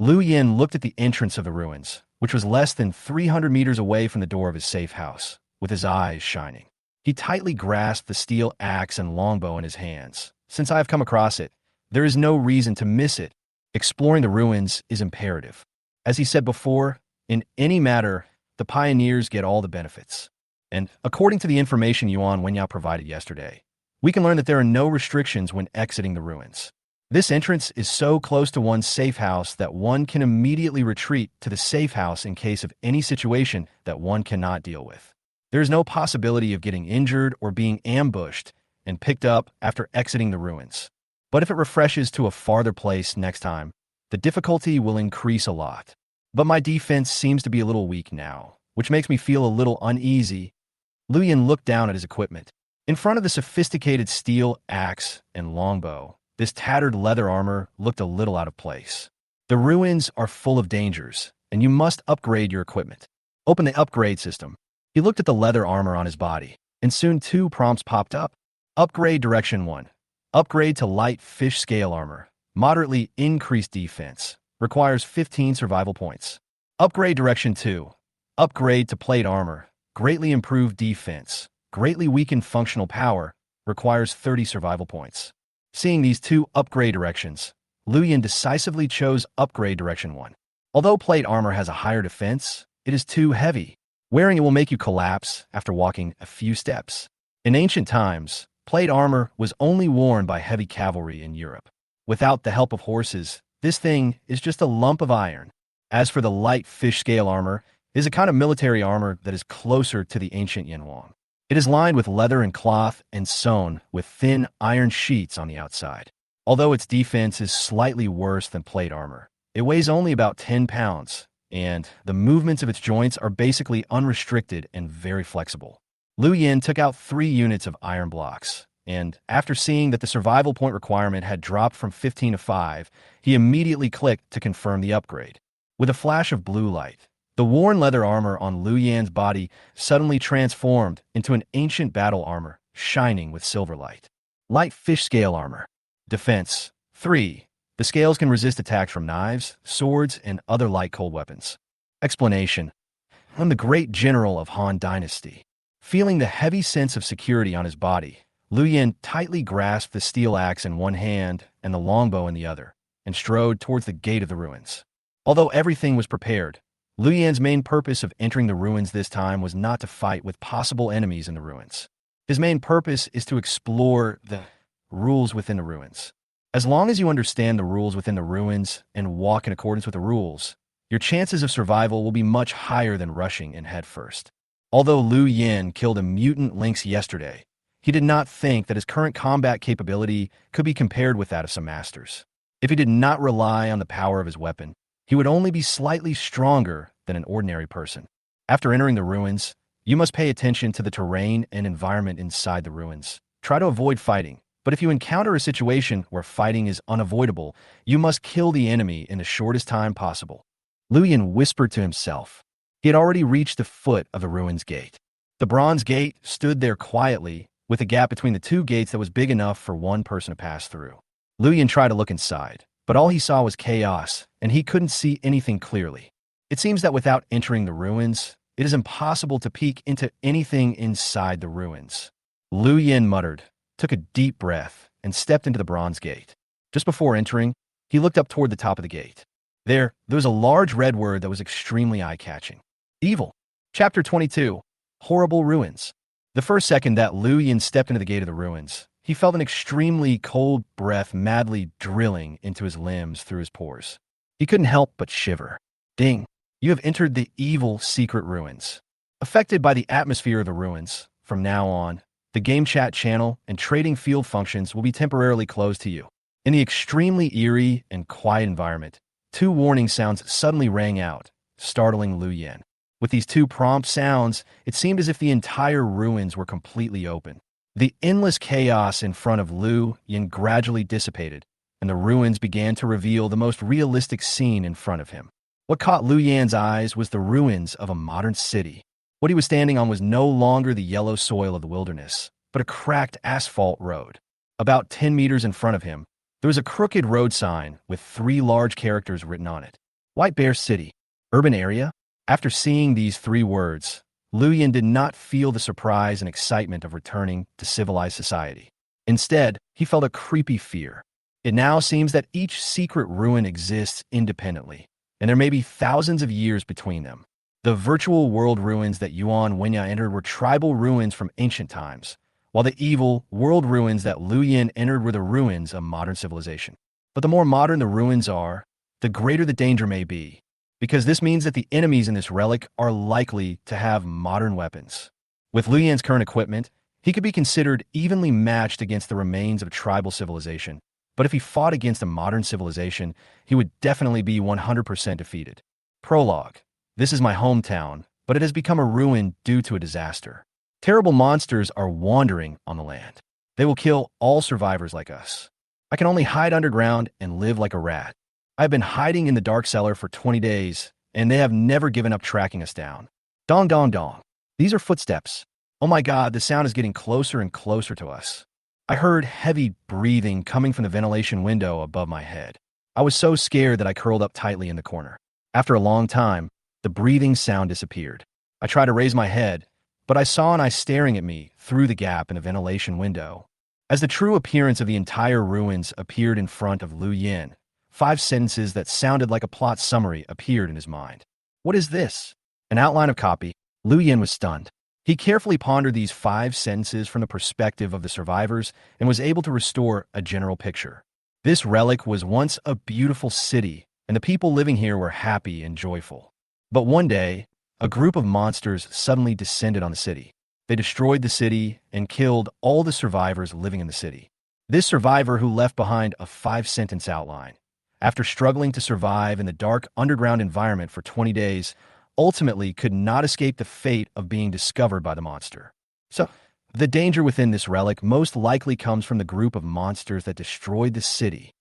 Liu Yin looked at the entrance of the ruins, which was less than 300 meters away from the door of his safe house, with his eyes shining. He tightly grasped the steel axe and longbow in his hands. Since I have come across it, there is no reason to miss it. Exploring the ruins is imperative. As he said before, in any matter, the pioneers get all the benefits. And according to the information Yuan Wenyao provided yesterday, we can learn that there are no restrictions when exiting the ruins. This entrance is so close to one's safe house that one can immediately retreat to the safe house in case of any situation that one cannot deal with. There is no possibility of getting injured or being ambushed and picked up after exiting the ruins. But if it refreshes to a farther place next time, the difficulty will increase a lot. But my defense seems to be a little weak now, which makes me feel a little uneasy. Liu Yin looked down at his equipment. In front of the sophisticated steel axe and longbow, this tattered leather armor looked a little out of place. The ruins are full of dangers, and you must upgrade your equipment. Open the upgrade system. He looked at the leather armor on his body, and soon 2 prompts popped up. Upgrade Direction 1. Upgrade to light fish scale armor. Moderately increased defense. Requires 15 survival points. Upgrade Direction 2. Upgrade to plate armor. Greatly improved defense. Greatly weakened functional power. Requires 30 survival points. Seeing these 2 upgrade directions, Liu Yin decisively chose Upgrade Direction 1. Although plate armor has a higher defense, it is too heavy. Wearing it will make you collapse after walking a few steps. In ancient times, plate armor was only worn by heavy cavalry in Europe. Without the help of horses, this thing is just a lump of iron. As for the light fish scale armor, it is a kind of military armor that is closer to the ancient Yanhuang. It is lined with leather and cloth and sewn with thin iron sheets on the outside. Although its defense is slightly worse than plate armor, it weighs only about 10 pounds, and the movements of its joints are basically unrestricted and very flexible. Liu Yin took out 3 units of iron blocks, and after seeing that the survival point requirement had dropped from 15 to 5, he immediately clicked to confirm the upgrade. With a flash of blue light, the worn leather armor on Liu Yan's body suddenly transformed into an ancient battle armor, shining with silver light. Light fish scale armor. Defense. 3. The scales can resist attacks from knives, swords, and other light cold weapons. Explanation. I'm the great general of Han Dynasty. Feeling the heavy sense of security on his body, Liu Yan tightly grasped the steel axe in one hand and the longbow in the other, and strode towards the gate of the ruins. Although everything was prepared, Liu Yan's main purpose of entering the ruins this time was not to fight with possible enemies in the ruins. His main purpose is to explore the rules within the ruins. As long as you understand the rules within the ruins and walk in accordance with the rules, your chances of survival will be much higher than rushing in head first. Although Liu Yin killed a mutant lynx yesterday, he did not think that his current combat capability could be compared with that of some masters. If he did not rely on the power of his weapon, he would only be slightly stronger than an ordinary person. After entering the ruins, you must pay attention to the terrain and environment inside the ruins. Try to avoid fighting, but if you encounter a situation where fighting is unavoidable, you must kill the enemy in the shortest time possible. Liu Yin whispered to himself. He had already reached the foot of the ruins gate. The bronze gate stood there quietly, with a gap between the 2 gates that was big enough for one person to pass through. Liu Yin tried to look inside, but all he saw was chaos, and he couldn't see anything clearly. It seems that without entering the ruins, it is impossible to peek into anything inside the ruins. Liu Yin muttered, took a deep breath, and stepped into the bronze gate. Just before entering, he looked up toward the top of the gate. There was a large red word that was extremely eye-catching. Evil. Chapter 22. Horrible Ruins. The first second that Liu Yin stepped into the gate of the ruins, he felt an extremely cold breath madly drilling into his limbs through his pores. He couldn't help but shiver. Ding. You have entered the evil secret ruins. Affected by the atmosphere of the ruins, from now on, the game chat channel and trading field functions will be temporarily closed to you. In the extremely eerie and quiet environment, 2 warning sounds suddenly rang out, startling Liu Yin. With these 2 prompt sounds, it seemed as if the entire ruins were completely open. The endless chaos in front of Liu Yin gradually dissipated, and the ruins began to reveal the most realistic scene in front of him. What caught Liu Yan's eyes was the ruins of a modern city. What he was standing on was no longer the yellow soil of the wilderness, but a cracked asphalt road. About 10 meters in front of him, there was a crooked road sign with 3 large characters written on it. White Bear City, urban area? After seeing these 3 words, Liu Yan did not feel the surprise and excitement of returning to civilized society. Instead, he felt a creepy fear. It now seems that each secret ruin exists independently, and there may be thousands of years between them. The virtual world ruins that Yuan Wenya entered were tribal ruins from ancient times, while the evil world ruins that Liu Yan entered were the ruins of modern civilization. But the more modern the ruins are, the greater the danger may be, because this means that the enemies in this relic are likely to have modern weapons. With Liu Yan's current equipment, he could be considered evenly matched against the remains of tribal civilization, but if he fought against a modern civilization, he would definitely be 100% defeated. Prologue. This is my hometown, but it has become a ruin due to a disaster. Terrible monsters are wandering on the land. They will kill all survivors like us. I can only hide underground and live like a rat. I've been hiding in the dark cellar for 20 days, and they have never given up tracking us down. Dong dong dong. These are footsteps. Oh my God, the sound is getting closer and closer to us. I heard heavy breathing coming from the ventilation window above my head. I was so scared that I curled up tightly in the corner. After a long time, the breathing sound disappeared. I tried to raise my head, but I saw an eye staring at me through the gap in the ventilation window. As the true appearance of the entire ruins appeared in front of Liu Yan, 5 sentences that sounded like a plot summary appeared in his mind. What is this? An outline of copy. Liu Yan was stunned. He carefully pondered these 5 sentences from the perspective of the survivors and was able to restore a general picture. This relic was once a beautiful city, and the people living here were happy and joyful. But one day, a group of monsters suddenly descended on the city. They destroyed the city and killed all the survivors living in the city. This survivor who left behind a 5-sentence outline, after struggling to survive in the dark underground environment for 20 days, ultimately could not escape the fate of being discovered by the monster. So, the danger within this relic most likely comes from the group of monsters that destroyed the city.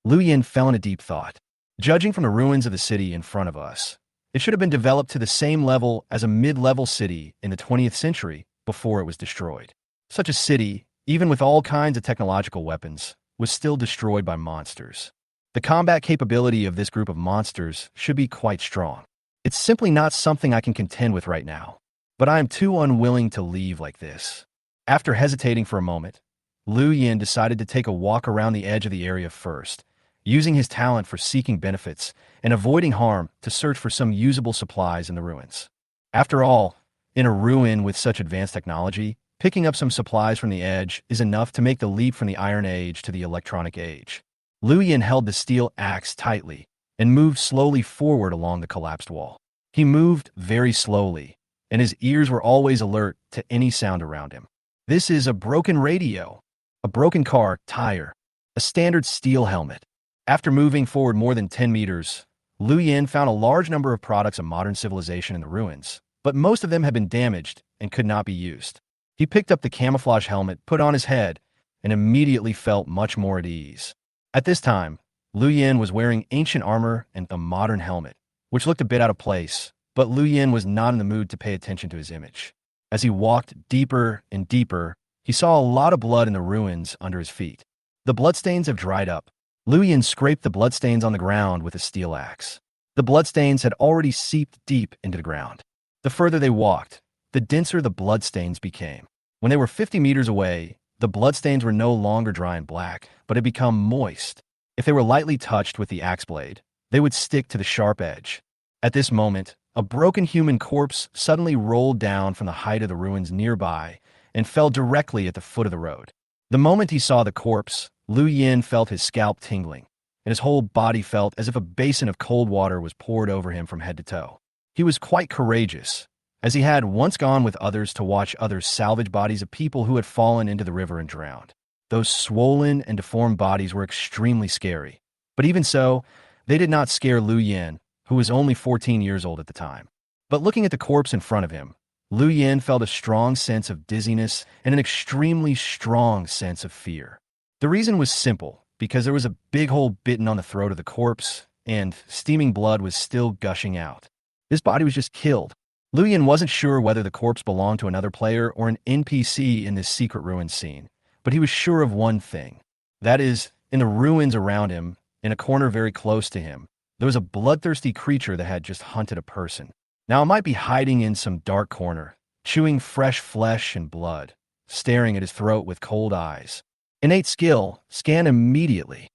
Liu Yan fell in a deep thought. Judging from the ruins of the city in front of us, it should have been developed to the same level as a mid-level city in the 20th century before it was destroyed. Such a city, even with all kinds of technological weapons, was still destroyed by monsters. The combat capability of this group of monsters should be quite strong. It's simply not something I can contend with right now, but I am too unwilling to leave like this. After hesitating for a moment, Liu Yan decided to take a walk around the edge of the area first, using his talent for seeking benefits and avoiding harm to search for some usable supplies in the ruins. After all, in a ruin with such advanced technology, picking up some supplies from the edge is enough to make the leap from the Iron Age to the Electronic Age. Liu Yan held the steel axe tightly and moved slowly forward along the collapsed wall. He moved very slowly, and his ears were always alert to any sound around him. This is a broken radio, a broken car tire, a standard steel helmet. After moving forward more than 10 meters, Liu Yan found a large number of products of modern civilization in the ruins, but most of them had been damaged and could not be used. He picked up the camouflage helmet, put on his head, and immediately felt much more at ease. At this time, Liu Yan was wearing ancient armor and a modern helmet, which looked a bit out of place, but Liu Yan was not in the mood to pay attention to his image. As he walked deeper and deeper, he saw a lot of blood in the ruins under his feet. The bloodstains have dried up. Liu Yan scraped the bloodstains on the ground with a steel axe. The bloodstains had already seeped deep into the ground. The further they walked, the denser the bloodstains became. When they were 50 meters away, the bloodstains were no longer dry and black, but had become moist. If they were lightly touched with the axe blade, they would stick to the sharp edge. At this moment, a broken human corpse suddenly rolled down from the height of the ruins nearby and fell directly at the foot of the road. The moment he saw the corpse, Liu Yan felt his scalp tingling, and his whole body felt as if a basin of cold water was poured over him from head to toe. He was quite courageous, as he had once gone with others to watch others salvage bodies of people who had fallen into the river and drowned. Those swollen and deformed bodies were extremely scary, but even so, they did not scare Liu Yan, who was only 14 years old at the time. But looking at the corpse in front of him, Liu Yan felt a strong sense of dizziness and an extremely strong sense of fear. The reason was simple, because there was a big hole bitten on the throat of the corpse, and steaming blood was still gushing out. His body was just killed. Liu Yan wasn't sure whether the corpse belonged to another player or an NPC in this secret ruins scene, but he was sure of one thing. That is, in the ruins around him, in a corner very close to him, there was a bloodthirsty creature that had just hunted a person. Now it might be hiding in some dark corner, chewing fresh flesh and blood, staring at his throat with cold eyes. Innate skill, scan immediately.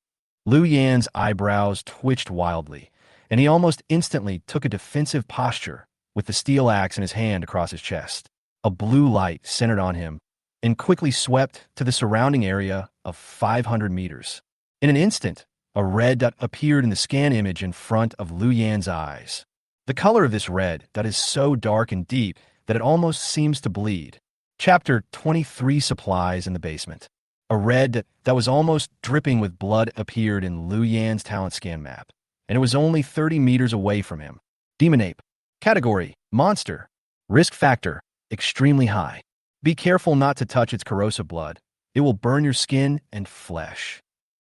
Liu Yan's eyebrows twitched wildly, and he almost instantly took a defensive posture with the steel axe in his hand across his chest. A blue light centered on him and quickly swept to the surrounding area of 500 meters. In an instant, a red dot appeared in the scan image in front of Liu Yan's eyes. The color of this red dot is so dark and deep that it almost seems to bleed. Chapter 23 Supplies in the Basement. A red that was almost dripping with blood appeared in Liu Yan's talent scan map, and it was only 30 meters away from him. Demon Ape. Category: Monster. Risk factor: extremely high. Be careful not to touch its corrosive blood. It will burn your skin and flesh.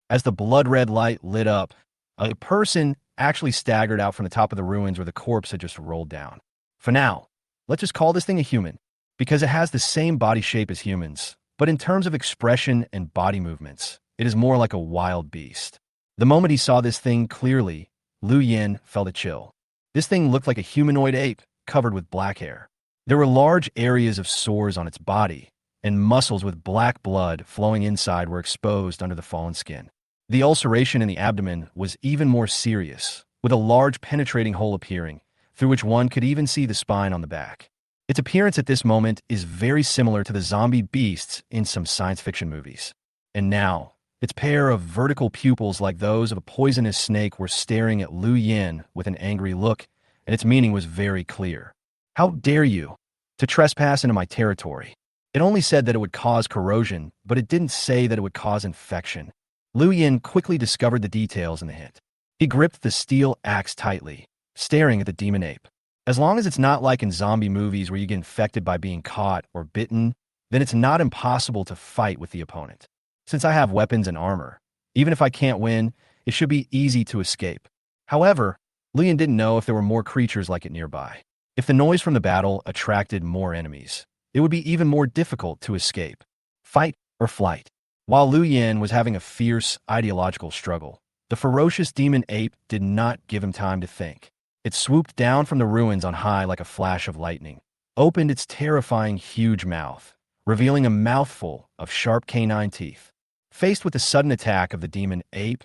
As the blood-red light lit up, a person actually staggered out from the top of the ruins where the corpse had just rolled down. For now, let's just call this thing a human, because it has the same body shape as humans, but in terms of expression and body movements, it is more like a wild beast. The moment he saw this thing clearly, Liu Yan felt a chill. This thing looked like a humanoid ape covered with black hair. There were large areas of sores on its body, and muscles with black blood flowing inside were exposed under the fallen skin. The ulceration in the abdomen was even more serious, with a large penetrating hole appearing, through which one could even see the spine on the back. Its appearance at this moment is very similar to the zombie beasts in some science fiction movies. And now, its pair of vertical pupils like those of a poisonous snake were staring at Liu Yan with an angry look, and its meaning was very clear. How dare you to trespass into my territory? It only said that it would cause corrosion, but it didn't say that it would cause infection. Liu Yan quickly discovered the details in the hint. He gripped the steel axe tightly, staring at the demon ape. As long as it's not like in zombie movies where you get infected by being caught or bitten, then it's not impossible to fight with the opponent. Since I have weapons and armor, even if I can't win, it should be easy to escape. However, Liu Yan didn't know if there were more creatures like it nearby. If the noise from the battle attracted more enemies, it would be even more difficult to escape. Fight or flight. While Liu Yan was having a fierce ideological struggle, the ferocious demon ape did not give him time to think. It swooped down from the ruins on high like a flash of lightning, opened its terrifying huge mouth, revealing a mouthful of sharp canine teeth. Faced with the sudden attack of the demon ape,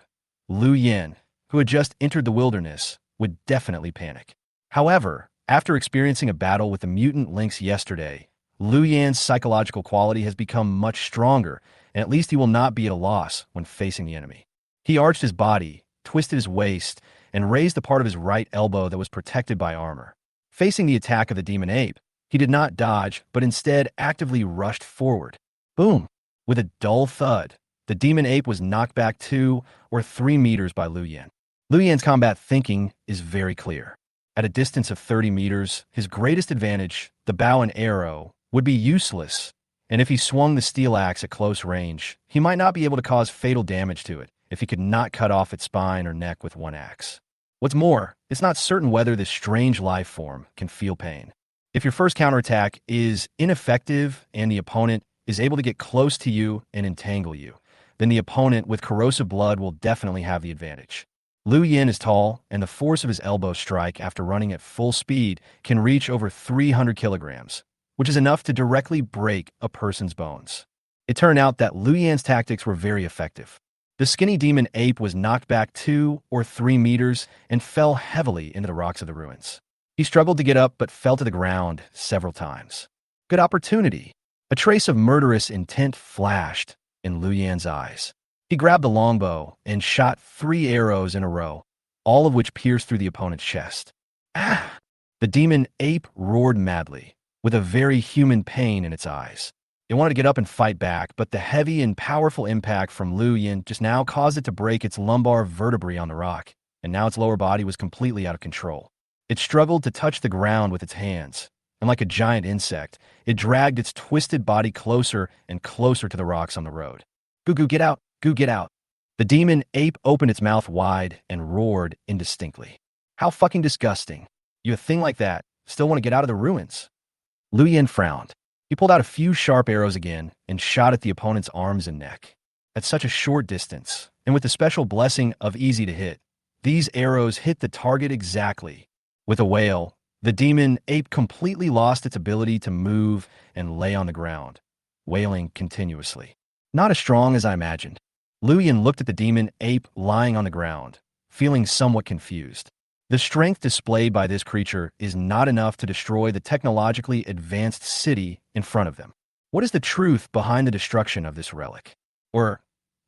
Liu Yan, who had just entered the wilderness, would definitely panic. However, after experiencing a battle with the mutant lynx yesterday, Liu Yan's psychological quality has become much stronger, and at least he will not be at a loss when facing the enemy. He arched his body, twisted his waist, and raised the part of his right elbow that was protected by armor. Facing the attack of the demon ape, he did not dodge, but instead actively rushed forward. Boom! With a dull thud, the demon ape was knocked back 2 or 3 meters by Liu Yan. Liu Yan's combat thinking is very clear. At a distance of 30 meters, his greatest advantage, the bow and arrow, would be useless, and if he swung the steel axe at close range, he might not be able to cause fatal damage to it if he could not cut off its spine or neck with one axe. What's more, it's not certain whether this strange life form can feel pain. If your first counterattack is ineffective and the opponent is able to get close to you and entangle you, then the opponent with corrosive blood will definitely have the advantage. Liu Yan is tall, and the force of his elbow strike after running at full speed can reach over 300 kilograms, which is enough to directly break a person's bones. It turned out that Liu Yan's tactics were very effective. The skinny demon ape was knocked back 2 or 3 meters and fell heavily into the rocks of the ruins. He struggled to get up but fell to the ground several times. Good opportunity. A trace of murderous intent flashed in Liu Yan's eyes. He grabbed the longbow and shot 3 arrows in a row, all of which pierced through the opponent's chest. Ah! The demon ape roared madly, with a very human pain in its eyes. It wanted to get up and fight back, but the heavy and powerful impact from Liu Yan just now caused it to break its lumbar vertebrae on the rock, and now its lower body was completely out of control. It struggled to touch the ground with its hands, and like a giant insect, it dragged its twisted body closer and closer to the rocks on the road. Goo, get out! Goo, get out! The demon ape opened its mouth wide and roared indistinctly. How fucking disgusting. You a thing like that, still want to get out of the ruins? Lu Yin frowned. He pulled out a few sharp arrows again and shot at the opponent's arms and neck. At such a short distance, and with the special blessing of easy to hit, these arrows hit the target exactly. With a wail, the demon ape completely lost its ability to move and lay on the ground, wailing continuously. Not as strong as I imagined. Lu Yin looked at the demon ape lying on the ground, feeling somewhat confused. The strength displayed by this creature is not enough to destroy the technologically advanced city in front of them. What is the truth behind the destruction of this relic? Or,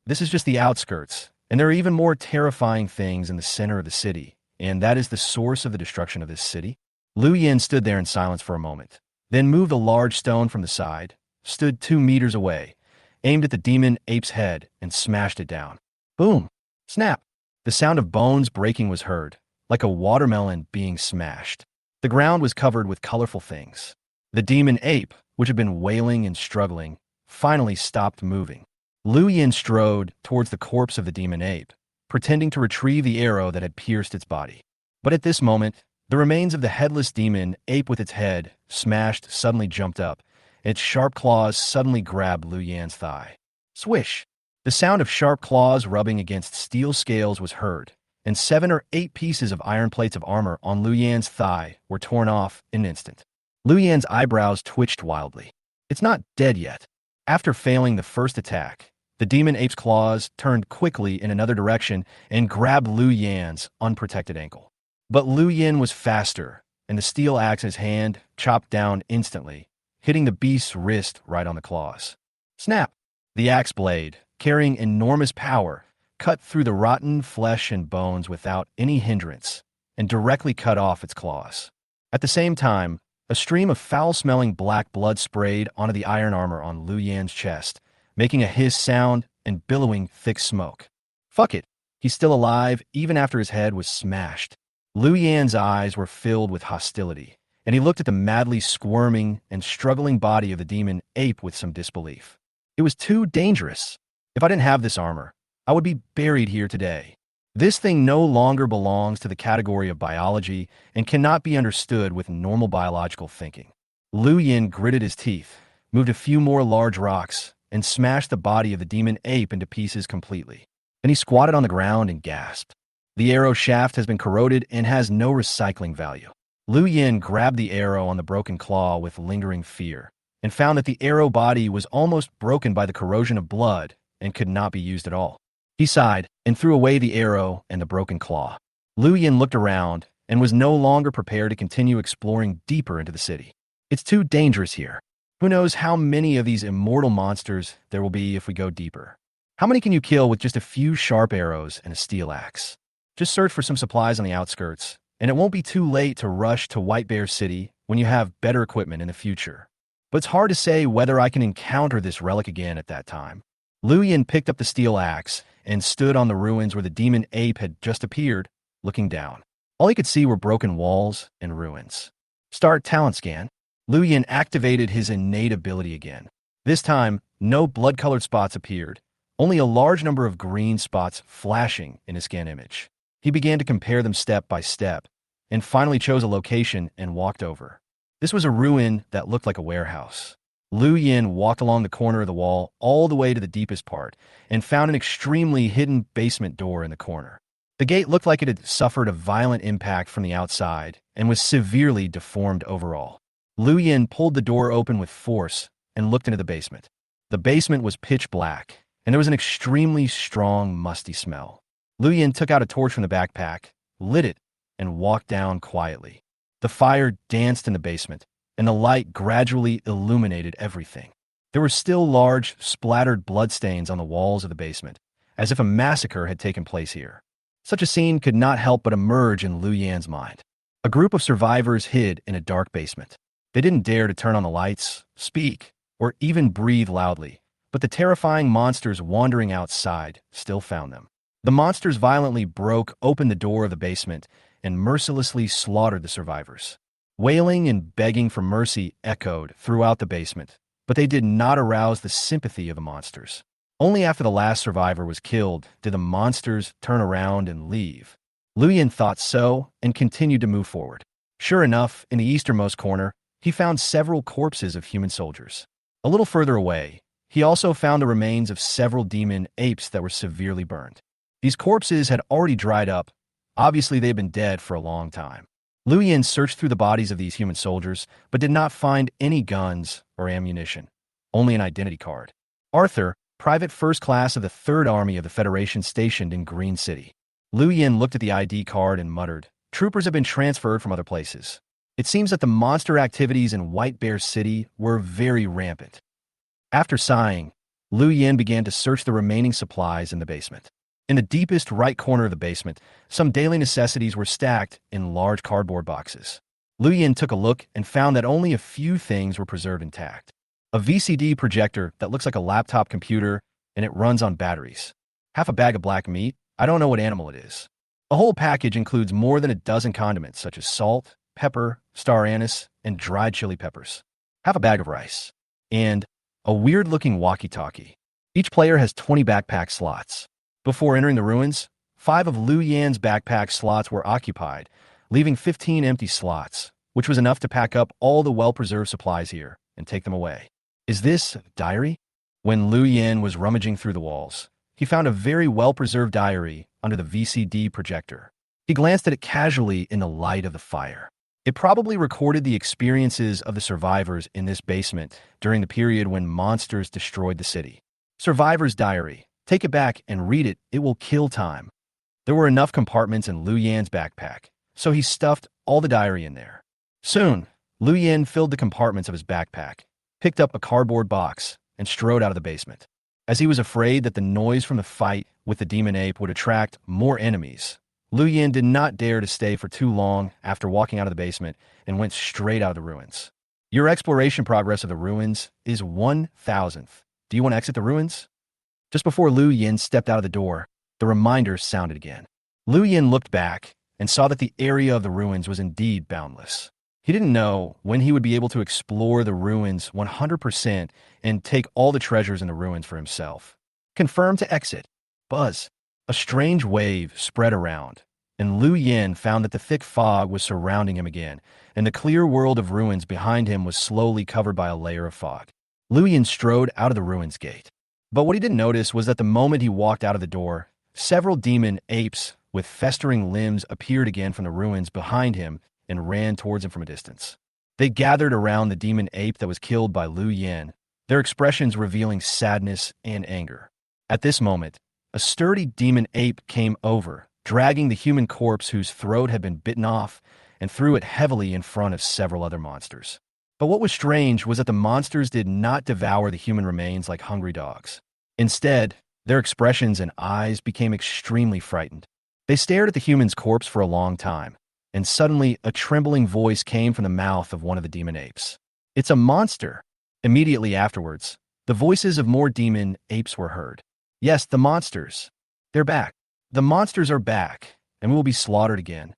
this is just the outskirts, and there are even more terrifying things in the center of the city, and that is the source of the destruction of this city? Lu Yin stood there in silence for a moment, then moved a large stone from the side, stood 2 meters away, aimed at the demon ape's head, and smashed it down. Boom! Snap! The sound of bones breaking was heard, like a watermelon being smashed. The ground was covered with colorful things. The demon ape, which had been wailing and struggling, finally stopped moving. Lu Yin strode towards the corpse of the demon ape, pretending to retrieve the arrow that had pierced its body. But at this moment, the remains of the headless demon ape with its head smashed suddenly jumped up. Its sharp claws suddenly grabbed Lu Yin's thigh. Swish! The sound of sharp claws rubbing against steel scales was heard, and 7 or 8 pieces of iron plates of armor on Lu Yin's thigh were torn off in an instant. Lu Yin's eyebrows twitched wildly. It's not dead yet. After failing the first attack, the demon ape's claws turned quickly in another direction and grabbed Lu Yin's unprotected ankle. But Lu Yin was faster, and the steel axe in his hand chopped down instantly, hitting the beast's wrist right on the claws. Snap! The axe blade, carrying enormous power, cut through the rotten flesh and bones without any hindrance, and directly cut off its claws. At the same time, a stream of foul-smelling black blood sprayed onto the iron armor on Lu Yin's chest, making a hiss sound and billowing thick smoke. Fuck it, he's still alive even after his head was smashed. Lu Yin's eyes were filled with hostility, and he looked at the madly squirming and struggling body of the demon ape with some disbelief. It was too dangerous. If I didn't have this armor, I would be buried here today. This thing no longer belongs to the category of biology and cannot be understood with normal biological thinking. Lu Yin gritted his teeth, moved a few more large rocks, and smashed the body of the demon ape into pieces completely. Then he squatted on the ground and gasped. The arrow shaft has been corroded and has no recycling value. Lu Yin grabbed the arrow on the broken claw with lingering fear, and found that the arrow body was almost broken by the corrosion of blood and could not be used at all. He sighed and threw away the arrow and the broken claw. Lu Yin looked around and was no longer prepared to continue exploring deeper into the city. It's too dangerous here. Who knows how many of these immortal monsters there will be if we go deeper? How many can you kill with just a few sharp arrows and a steel axe? Just search for some supplies on the outskirts, and it won't be too late to rush to White Bear City when you have better equipment in the future. But it's hard to say whether I can encounter this relic again at that time. Lu Yin picked up the steel axe and stood on the ruins where the demon ape had just appeared, looking down. All he could see were broken walls and ruins. Start talent scan. Lu Yin activated his innate ability again. This time, no blood-colored spots appeared, only a large number of green spots flashing in his scan image. He began to compare them step by step, and finally chose a location and walked over. This was a ruin that looked like a warehouse. Lu Yin walked along the corner of the wall all the way to the deepest part and found an extremely hidden basement door in the corner. The gate looked like it had suffered a violent impact from the outside and was severely deformed overall. Lu Yin pulled the door open with force and looked into the basement. The basement was pitch black, and there was an extremely strong, musty smell. Lu Yin took out a torch from the backpack, lit it, and walked down quietly. The fire danced in the basement, and the light gradually illuminated everything. There were still large, splattered bloodstains on the walls of the basement, as if a massacre had taken place here. Such a scene could not help but emerge in Lu Yin's mind. A group of survivors hid in a dark basement. They didn't dare to turn on the lights, speak, or even breathe loudly, but the terrifying monsters wandering outside still found them. The monsters violently broke open the door of the basement and mercilessly slaughtered the survivors. Wailing and begging for mercy echoed throughout the basement, but they did not arouse the sympathy of the monsters. Only after the last survivor was killed did the monsters turn around and leave. Lu Yin thought so and continued to move forward. Sure enough, in the easternmost corner, he found several corpses of human soldiers. A little further away, he also found the remains of several demon apes that were severely burned. These corpses had already dried up. Obviously, they had been dead for a long time. Lu Yin searched through the bodies of these human soldiers, but did not find any guns or ammunition, only an identity card. Arthur, private first class of the 3rd Army of the Federation stationed in Green City. Lu Yin looked at the ID card and muttered, "Troopers have been transferred from other places." It seems that the monster activities in White Bear City were very rampant. After sighing, Lu Yin began to search the remaining supplies in the basement. In the deepest right corner of the basement, some daily necessities were stacked in large cardboard boxes. Lu Yin took a look and found that only a few things were preserved intact. A VCD projector that looks like a laptop computer, and it runs on batteries. Half a bag of black meat, I don't know what animal it is. A whole package includes more than a dozen condiments such as salt, pepper, star anise, and dried chili peppers. Half a bag of rice. And a weird-looking walkie-talkie. Each player has 20 backpack slots. Before entering the ruins, 5 of Lu Yan's backpack slots were occupied, leaving 15 empty slots, which was enough to pack up all the well-preserved supplies here and take them away. Is this a diary? When Lu Yan was rummaging through the walls, he found a very well-preserved diary under the VCD projector. He glanced at it casually in the light of the fire. It probably recorded the experiences of the survivors in this basement during the period when monsters destroyed the city. Survivor's diary. Take it back and read it. It will kill time. There were enough compartments in Lu Yan's backpack, so he stuffed all the diary in there. Soon, Lu Yan filled the compartments of his backpack, picked up a cardboard box, and strode out of the basement. As he was afraid that the noise from the fight with the demon ape would attract more enemies, Lu Yan did not dare to stay for too long after walking out of the basement and went straight out of the ruins. Your exploration progress of the ruins is 1,000th. Do you want to exit the ruins? Just before Lu Yan stepped out of the door, the reminder sounded again. Lu Yan looked back and saw that the area of the ruins was indeed boundless. He didn't know when he would be able to explore the ruins 100% and take all the treasures in the ruins for himself. Confirm to exit. Buzz. A strange wave spread around, and Lu Yan found that the thick fog was surrounding him again, and the clear world of ruins behind him was slowly covered by a layer of fog. Lu Yan strode out of the ruins gate. But what he didn't notice was that the moment he walked out of the door, several demon apes with festering limbs appeared again from the ruins behind him and ran towards him from a distance. They gathered around the demon ape that was killed by Lu Yan, their expressions revealing sadness and anger. At this moment, a sturdy demon ape came over, dragging the human corpse whose throat had been bitten off, and threw it heavily in front of several other monsters. But what was strange was that the monsters did not devour the human remains like hungry dogs. Instead, their expressions and eyes became extremely frightened. They stared at the human's corpse for a long time, and suddenly a trembling voice came from the mouth of one of the demon apes. "It's a monster!" Immediately afterwards, the voices of more demon apes were heard. "Yes, the monsters. They're back. The monsters are back, and we will be slaughtered again."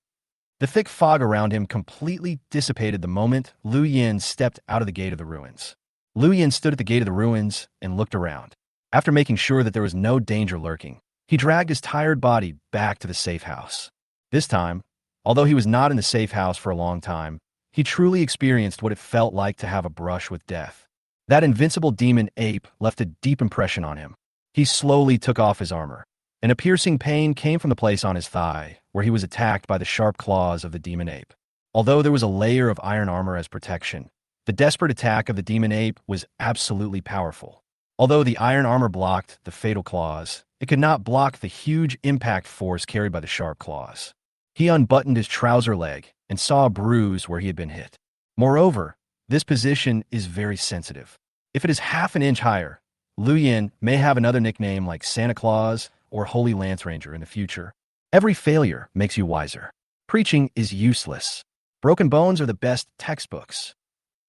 The thick fog around him completely dissipated the moment Lu Yan stepped out of the gate of the ruins. Lu Yan stood at the gate of the ruins and looked around. After making sure that there was no danger lurking, he dragged his tired body back to the safe house. This time, although he was not in the safe house for a long time, he truly experienced what it felt like to have a brush with death. That invincible demon ape left a deep impression on him. He slowly took off his armor, and a piercing pain came from the place on his thigh, where he was attacked by the sharp claws of the demon ape. Although there was a layer of iron armor as protection, the desperate attack of the demon ape was absolutely powerful. Although the iron armor blocked the fatal claws, it could not block the huge impact force carried by the sharp claws. He unbuttoned his trouser leg and saw a bruise where he had been hit. Moreover, this position is very sensitive. If it is half an inch higher, Lu Yan may have another nickname like Santa Claus or Holy Lance Ranger in the future. Every failure makes you wiser. Preaching is useless. Broken bones are the best textbooks.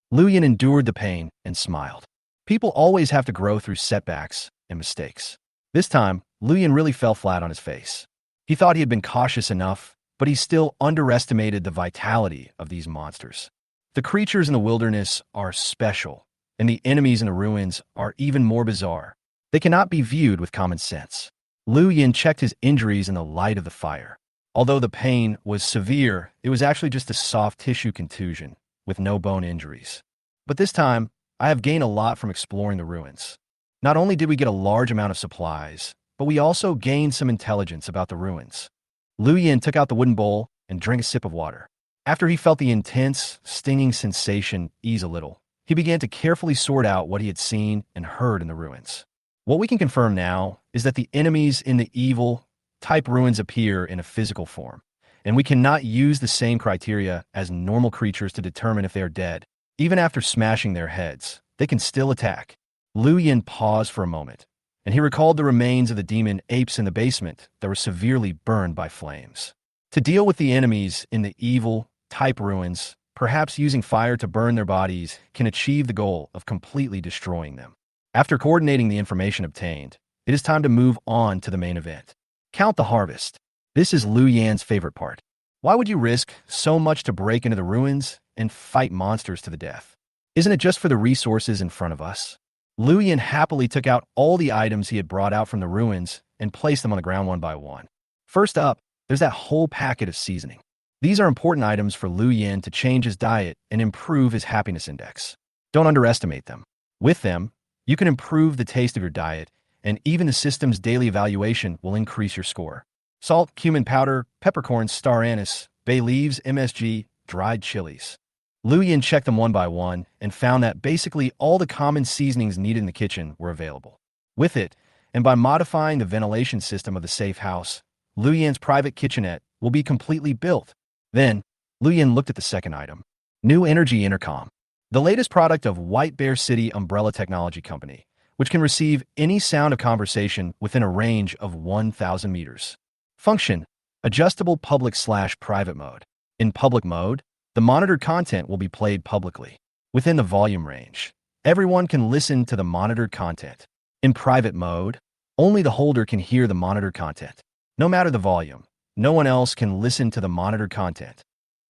Lu Yan endured the pain and smiled. People always have to grow through setbacks and mistakes. This time, Lu Yan really fell flat on his face. He thought he had been cautious enough, but he still underestimated the vitality of these monsters. The creatures in the wilderness are special, and the enemies in the ruins are even more bizarre. They cannot be viewed with common sense. Lu Yin checked his injuries in the light of the fire. Although the pain was severe, it was actually just a soft tissue contusion, with no bone injuries. But this time, I have gained a lot from exploring the ruins. Not only did we get a large amount of supplies, but we also gained some intelligence about the ruins. Lu Yin took out the wooden bowl and drank a sip of water. After he felt the intense, stinging sensation ease a little, he began to carefully sort out what he had seen and heard in the ruins. What we can confirm now is that the enemies in the evil-type ruins appear in a physical form, and we cannot use the same criteria as normal creatures to determine if they are dead. Even after smashing their heads, they can still attack. Lu Yin paused for a moment, and he recalled the remains of the demon apes in the basement that were severely burned by flames. To deal with the enemies in the evil-type ruins, perhaps using fire to burn their bodies can achieve the goal of completely destroying them. After coordinating the information obtained, it is time to move on to the main event. Count the harvest. This is Lu Yan's favorite part. Why would you risk so much to break into the ruins and fight monsters to the death? Isn't it just for the resources in front of us? Lu Yan happily took out all the items he had brought out from the ruins and placed them on the ground one by one. First up, there's that whole packet of seasoning. These are important items for Lu Yan to change his diet and improve his happiness index. Don't underestimate them. With them, you can improve the taste of your diet, and even the system's daily evaluation will increase your score. Salt, cumin powder, peppercorns, star anise, bay leaves, MSG, dried chilies. Lu Yin checked them one by one and found that basically all the common seasonings needed in the kitchen were available. With it, and by modifying the ventilation system of the safe house, Lu Yan's private kitchenette will be completely built. Then, Lu Yin looked at the second item. New Energy Intercom. The latest product of White Bear City Umbrella Technology Company, which can receive any sound of conversation within a range of 1,000 meters. Function: adjustable public/private mode. In public mode, the monitored content will be played publicly. Within the volume range, everyone can listen to the monitored content. In private mode, only the holder can hear the monitored content. No matter the volume, no one else can listen to the monitored content.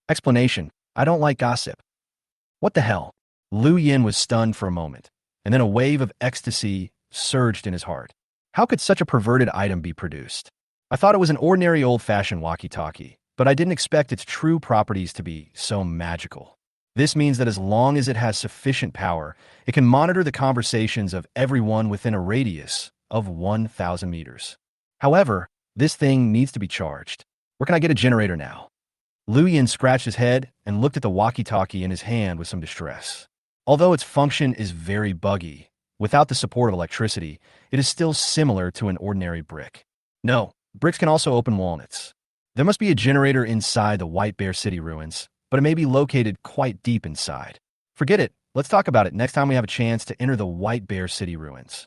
Explanation: I don't like gossip. What the hell? Lu Yin was stunned for a moment, and then a wave of ecstasy surged in his heart. How could such a perverted item be produced? I thought it was an ordinary old-fashioned walkie-talkie, but I didn't expect its true properties to be so magical. This means that as long as it has sufficient power, it can monitor the conversations of everyone within a radius of 1,000 meters. However, this thing needs to be charged. Where can I get a generator now? Lu Yin scratched his head and looked at the walkie-talkie in his hand with some distress. Although its function is very buggy, without the support of electricity, it is still similar to an ordinary brick. No, bricks can also open walnuts. There must be a generator inside the White Bear City ruins, but it may be located quite deep inside. Forget it. Let's talk about it next time we have a chance to enter the White Bear City ruins.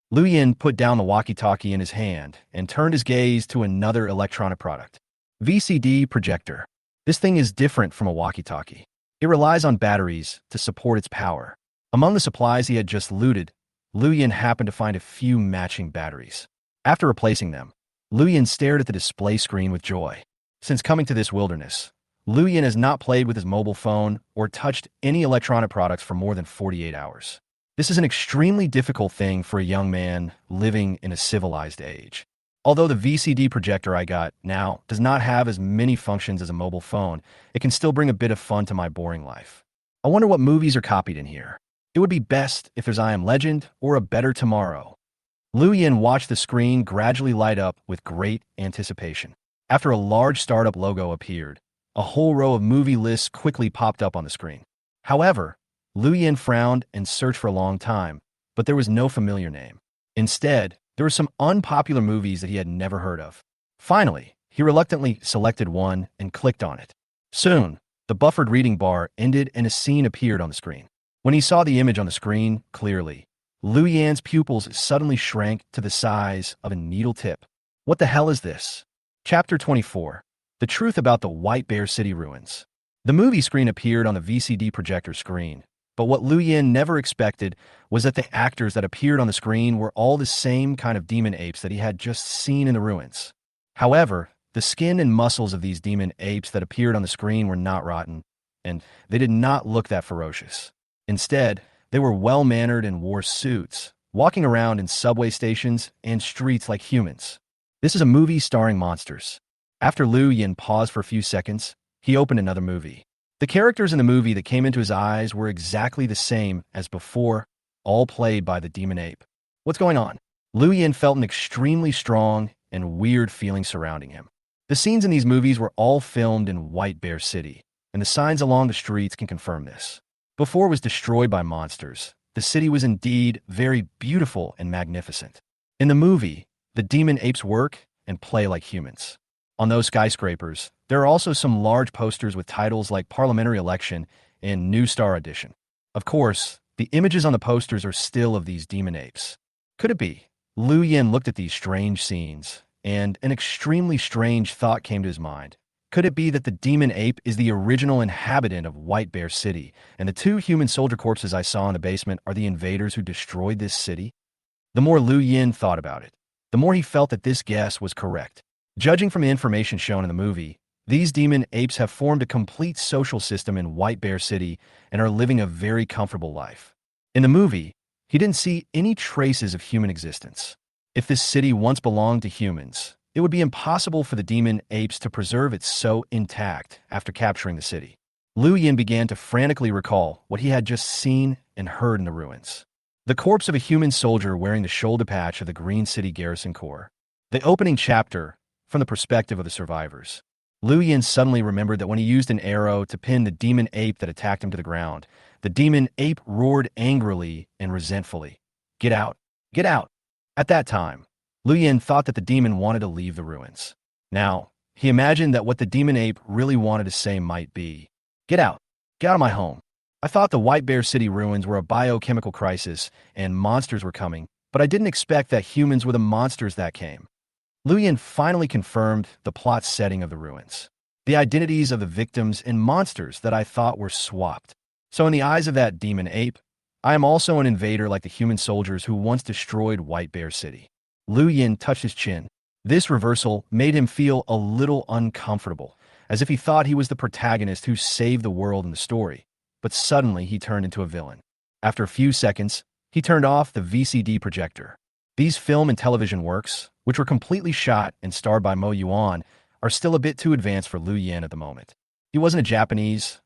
Lu Yin put down the walkie-talkie in his hand and turned his gaze to another electronic product. VCD projector. This thing is different from a walkie-talkie. It relies on batteries to support its power. Among the supplies he had just looted, Lu Yin happened to find a few matching batteries. After replacing them, Lu Yin stared at the display screen with joy. Since coming to this wilderness, Lu Yin has not played with his mobile phone or touched any electronic products for more than 48 hours. This is an extremely difficult thing for a young man living in a civilized age. Although the VCD projector I got now does not have as many functions as a mobile phone, it can still bring a bit of fun to my boring life. I wonder what movies are copied in here. It would be best if there's I Am Legend or A Better Tomorrow. Lu Yin watched the screen gradually light up with great anticipation. After a large startup logo appeared, a whole row of movie lists quickly popped up on the screen. However, Lu Yin frowned and searched for a long time, but there was no familiar name. Instead, there were some unpopular movies that he had never heard of. Finally, he reluctantly selected one and clicked on it. Soon, the buffered reading bar ended and a scene appeared on the screen. When he saw the image on the screen clearly, Lu Yan's pupils suddenly shrank to the size of a needle tip. What the hell is this? Chapter 24. The Truth About the White Bear City Ruins. The movie screen appeared on the VCD projector screen, but what Lu Yin never expected was that the actors that appeared on the screen were all the same kind of demon apes that he had just seen in the ruins. However, the skin and muscles of these demon apes that appeared on the screen were not rotten, and they did not look that ferocious. Instead, they were well-mannered and wore suits, walking around in subway stations and streets like humans. This is a movie starring monsters. After Liu Yin paused for a few seconds, he opened another movie. The characters in the movie that came into his eyes were exactly the same as before, all played by the demon ape. What's going on? Liu Yin felt an extremely strong and weird feeling surrounding him. The scenes in these movies were all filmed in White Bear City, and the signs along the streets can confirm this. Before it was destroyed by monsters, the city was indeed very beautiful and magnificent. In the movie, the demon apes work and play like humans. On those skyscrapers, there are also some large posters with titles like Parliamentary Election and New Star Edition. Of course, the images on the posters are still of these demon apes. Could it be? Liu Yin looked at these strange scenes, and an extremely strange thought came to his mind. Could it be that the demon ape is the original inhabitant of White Bear City, and the two human soldier corpses I saw in the basement are the invaders who destroyed this city? The more Liu Yin thought about it, the more he felt that this guess was correct. Judging from the information shown in the movie, these demon apes have formed a complete social system in White Bear City and are living a very comfortable life. In the movie, he didn't see any traces of human existence. If this city once belonged to humans, it would be impossible for the demon apes to preserve it so intact after capturing the city. Liu Yin began to frantically recall what he had just seen and heard in the ruins. The corpse of a human soldier wearing the shoulder patch of the Green City Garrison Corps. The opening chapter, from the perspective of the survivors. Liu Yin suddenly remembered that when he used an arrow to pin the demon ape that attacked him to the ground, the demon ape roared angrily and resentfully. "Get out! Get out!" At that time, Liu Yin thought that the demon wanted to leave the ruins. Now, he imagined that what the demon ape really wanted to say might be, "Get out! Get out of my home! I thought the White Bear City ruins were a biochemical crisis and monsters were coming, but I didn't expect that humans were the monsters that came." Liu Yin finally confirmed the plot setting of the ruins. The identities of the victims and monsters that I thought were swapped. So in the eyes of that demon ape, I am also an invader like the human soldiers who once destroyed White Bear City. Liu Yin touched his chin. This reversal made him feel a little uncomfortable, as if he thought he was the protagonist who saved the world in the story. But suddenly he turned into a villain. After a few seconds, he turned off the VCD projector. These film and television works, which were completely shot and starred by Mo Yuan, are still a bit too advanced for Liu Yin at the moment. He wasn't a Japanese,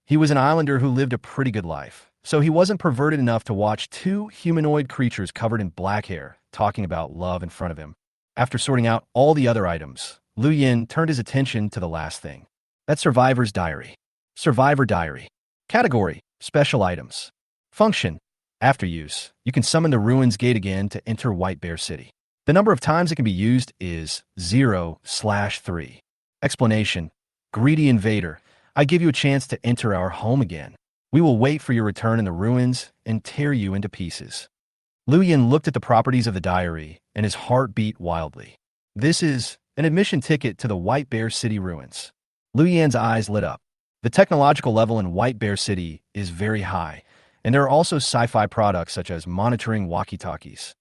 he was an islander who lived a pretty good life, so he wasn't perverted enough to watch two humanoid creatures covered in black hair talking about love in front of him. After sorting out all the other items, Liu Yin turned his attention to the last thing. That's Survivor's Diary. Survivor Diary. Category: Special Items. Function: After use, you can summon the Ruins Gate again to enter White Bear City. The number of times it can be used is 0/3. Explanation: Greedy invader, I give you a chance to enter our home again. We will wait for your return in the ruins and tear you into pieces. Liu Yin looked at the properties of the diary, and his heart beat wildly. This is an admission ticket to the White Bear City ruins. Liu Yin's eyes lit up. The technological level in White Bear City is very high, and there are also sci-fi products such as monitoring walkie-talkies.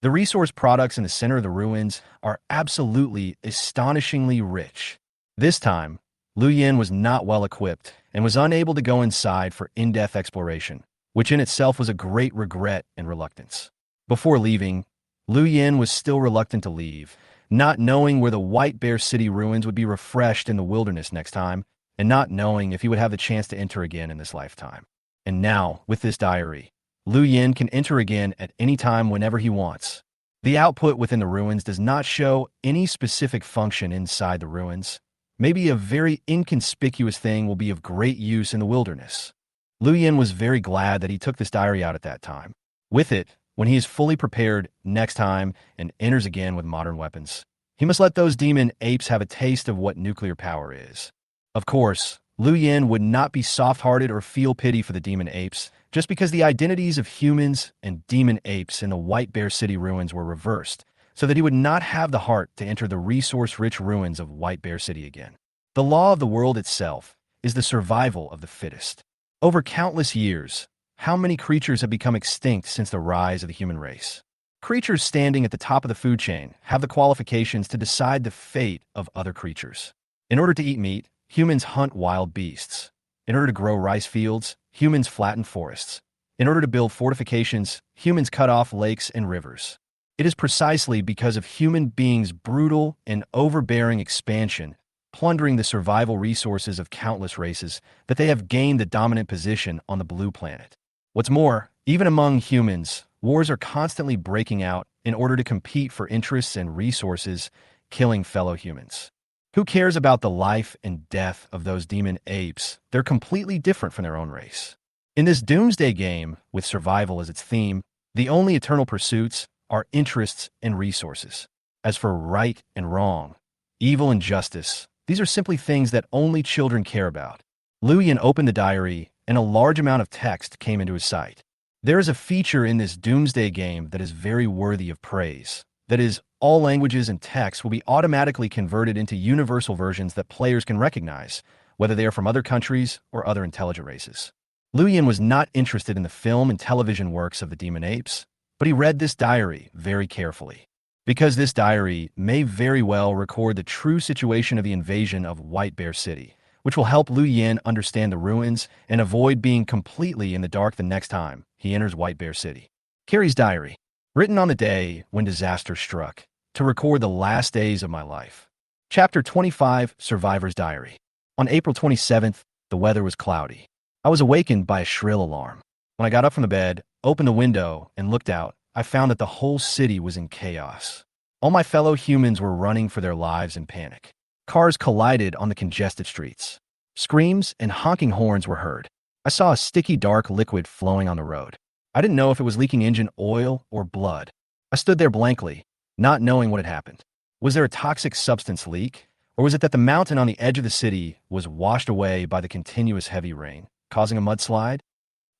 The resource products in the center of the ruins are absolutely astonishingly rich. This time, Liu Yin was not well equipped and was unable to go inside for in-depth exploration, which in itself was a great regret and reluctance. Before leaving, Liu Yin was still reluctant to leave, not knowing where the White Bear City ruins would be refreshed in the wilderness next time, and not knowing if he would have the chance to enter again in this lifetime. And now, with this diary, Liu Yin can enter again at any time whenever he wants. The output within the ruins does not show any specific function inside the ruins. Maybe a very inconspicuous thing will be of great use in the wilderness. Liu Yin was very glad that he took this diary out at that time. With it, when he is fully prepared next time and enters again with modern weapons, he must let those demon apes have a taste of what nuclear power is. Of course, Liu Yin would not be soft-hearted or feel pity for the demon apes just because the identities of humans and demon apes in the White Bear City ruins were reversed, so that he would not have the heart to enter the resource-rich ruins of White Bear City again. The law of the world itself is the survival of the fittest. Over countless years, how many creatures have become extinct since the rise of the human race? Creatures standing at the top of the food chain have the qualifications to decide the fate of other creatures. In order to eat meat, humans hunt wild beasts. In order to grow rice fields, humans flatten forests. In order to build fortifications, humans cut off lakes and rivers. It is precisely because of human beings' brutal and overbearing expansion, plundering the survival resources of countless races, that they have gained the dominant position on the blue planet. What's more, even among humans, wars are constantly breaking out in order to compete for interests and resources, killing fellow humans. Who cares about the life and death of those demon apes? They're completely different from their own race. In this Doomsday game, with survival as its theme, the only eternal pursuits are interests and resources. As for right and wrong, evil and justice, these are simply things that only children care about. Liu Yin opened the diary, and a large amount of text came into his sight. There is a feature in this Doomsday game that is very worthy of praise. That is, all languages and texts will be automatically converted into universal versions that players can recognize, whether they are from other countries or other intelligent races. Liu Yin was not interested in the film and television works of the demon apes, but he read this diary very carefully. Because this diary may very well record the true situation of the invasion of White Bear City, which will help Liu Yin understand the ruins and avoid being completely in the dark the next time he enters White Bear City. Carrie's diary, written on the day when disaster struck, to record the last days of my life. Chapter 25, Survivor's Diary. On April 27th, the weather was cloudy. I was awakened by a shrill alarm. When I got up from the bed, opened the window, and looked out, I found that the whole city was in chaos. All my fellow humans were running for their lives in panic. Cars collided on the congested streets. Screams and honking horns were heard. I saw a sticky dark liquid flowing on the road. I didn't know if it was leaking engine oil or blood. I stood there blankly, not knowing what had happened. Was there a toxic substance leak? Or was it that the mountain on the edge of the city was washed away by the continuous heavy rain, causing a mudslide?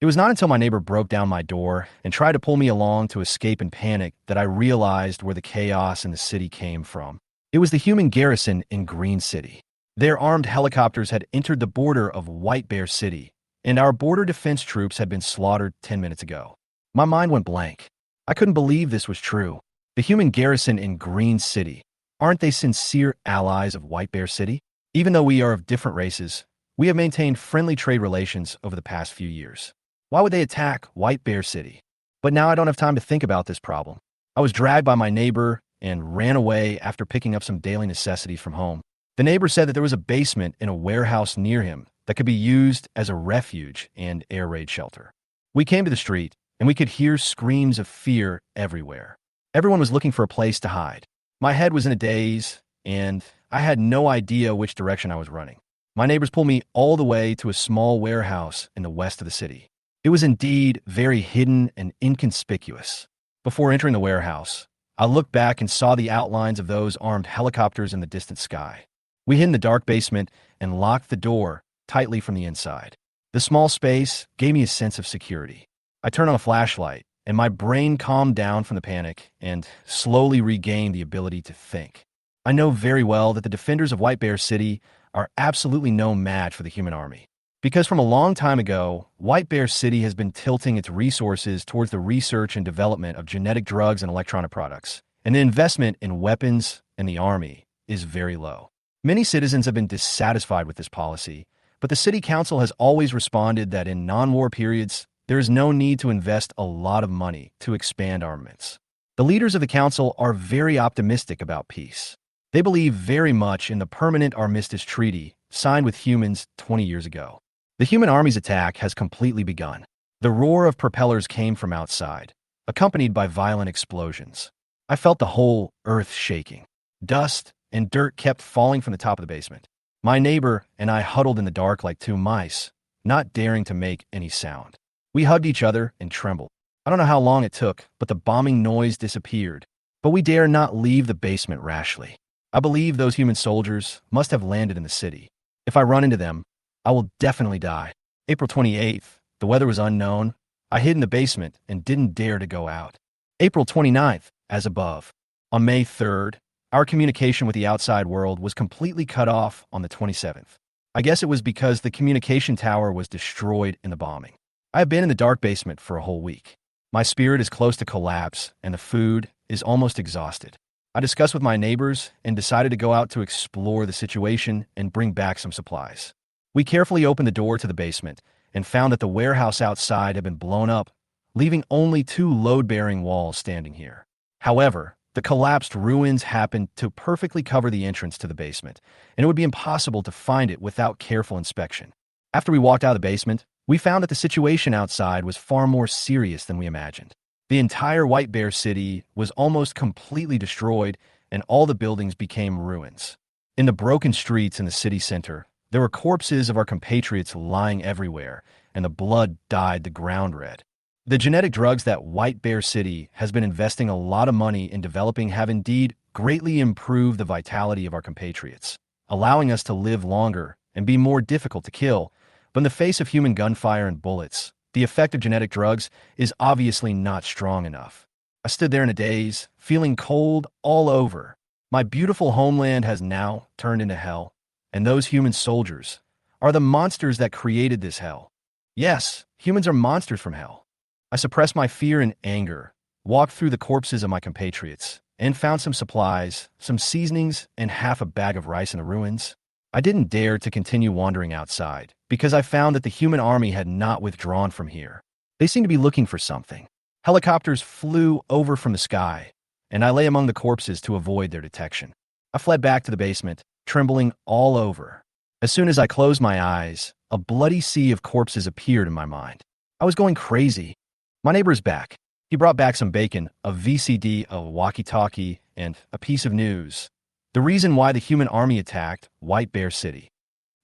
It was not until my neighbor broke down my door and tried to pull me along to escape in panic that I realized where the chaos in the city came from. It was the human garrison in Green City. Their armed helicopters had entered the border of White Bear City, and our border defense troops had been slaughtered 10 minutes ago. My mind went blank. I couldn't believe this was true. The human garrison in Green City, aren't they sincere allies of White Bear City? Even though we are of different races, we have maintained friendly trade relations over the past few years. Why would they attack White Bear City? But now I don't have time to think about this problem. I was dragged by my neighbor and ran away after picking up some daily necessities from home. The neighbor said that there was a basement in a warehouse near him that could be used as a refuge and air raid shelter. We came to the street, and we could hear screams of fear everywhere. Everyone was looking for a place to hide. My head was in a daze, and I had no idea which direction I was running. My neighbors pulled me all the way to a small warehouse in the west of the city. It was indeed very hidden and inconspicuous. Before entering the warehouse, I looked back and saw the outlines of those armed helicopters in the distant sky. We hid in the dark basement and locked the door tightly from the inside. The small space gave me a sense of security. I turned on a flashlight, and my brain calmed down from the panic and slowly regained the ability to think. I know very well that the defenders of White Bear City are absolutely no match for the human army. Because from a long time ago, White Bear City has been tilting its resources towards the research and development of genetic drugs and electronic products, and the investment in weapons and the army is very low. Many citizens have been dissatisfied with this policy, but the city council has always responded that in non-war periods, there is no need to invest a lot of money to expand armaments. The leaders of the council are very optimistic about peace. They believe very much in the permanent armistice treaty signed with humans 20 years ago. The human army's attack has completely begun. The roar of propellers came from outside, accompanied by violent explosions. I felt the whole earth shaking. Dust and dirt kept falling from the top of the basement. My neighbor and I huddled in the dark like two mice, not daring to make any sound. We hugged each other and trembled. I don't know how long it took, but the bombing noise disappeared. But we dare not leave the basement rashly. I believe those human soldiers must have landed in the city. If I run into them, I will definitely die. April 28th, the weather was unknown. I hid in the basement and didn't dare to go out. April 29th, as above. On May 3rd, our communication with the outside world was completely cut off on the 27th. I guess it was because the communication tower was destroyed in the bombing. I have been in the dark basement for a whole week. My spirit is close to collapse, and the food is almost exhausted. I discussed with my neighbors and decided to go out to explore the situation and bring back some supplies. We carefully opened the door to the basement and found that the warehouse outside had been blown up, leaving only two load-bearing walls standing here. However, the collapsed ruins happened to perfectly cover the entrance to the basement, and it would be impossible to find it without careful inspection. After we walked out of the basement, we found that the situation outside was far more serious than we imagined. The entire White Bear City was almost completely destroyed, and all the buildings became ruins. In the broken streets in the city center, there were corpses of our compatriots lying everywhere, and the blood dyed the ground red. The genetic drugs that White Bear City has been investing a lot of money in developing have indeed greatly improved the vitality of our compatriots, allowing us to live longer and be more difficult to kill. But in the face of human gunfire and bullets, the effect of genetic drugs is obviously not strong enough. I stood there in a daze, feeling cold all over. My beautiful homeland has now turned into hell, and those human soldiers are the monsters that created this hell. Yes, humans are monsters from hell. I suppressed my fear and anger, walked through the corpses of my compatriots, and found some supplies, some seasonings, and half a bag of rice in the ruins. I didn't dare to continue wandering outside, because I found that the human army had not withdrawn from here. They seemed to be looking for something. Helicopters flew over from the sky, and I lay among the corpses to avoid their detection. I fled back to the basement, trembling all over. As soon as I closed my eyes, a bloody sea of corpses appeared in my mind. I was going crazy. My neighbor's back. He brought back some bacon, a VCD, a walkie-talkie, and a piece of news. The reason why the human army attacked White Bear City.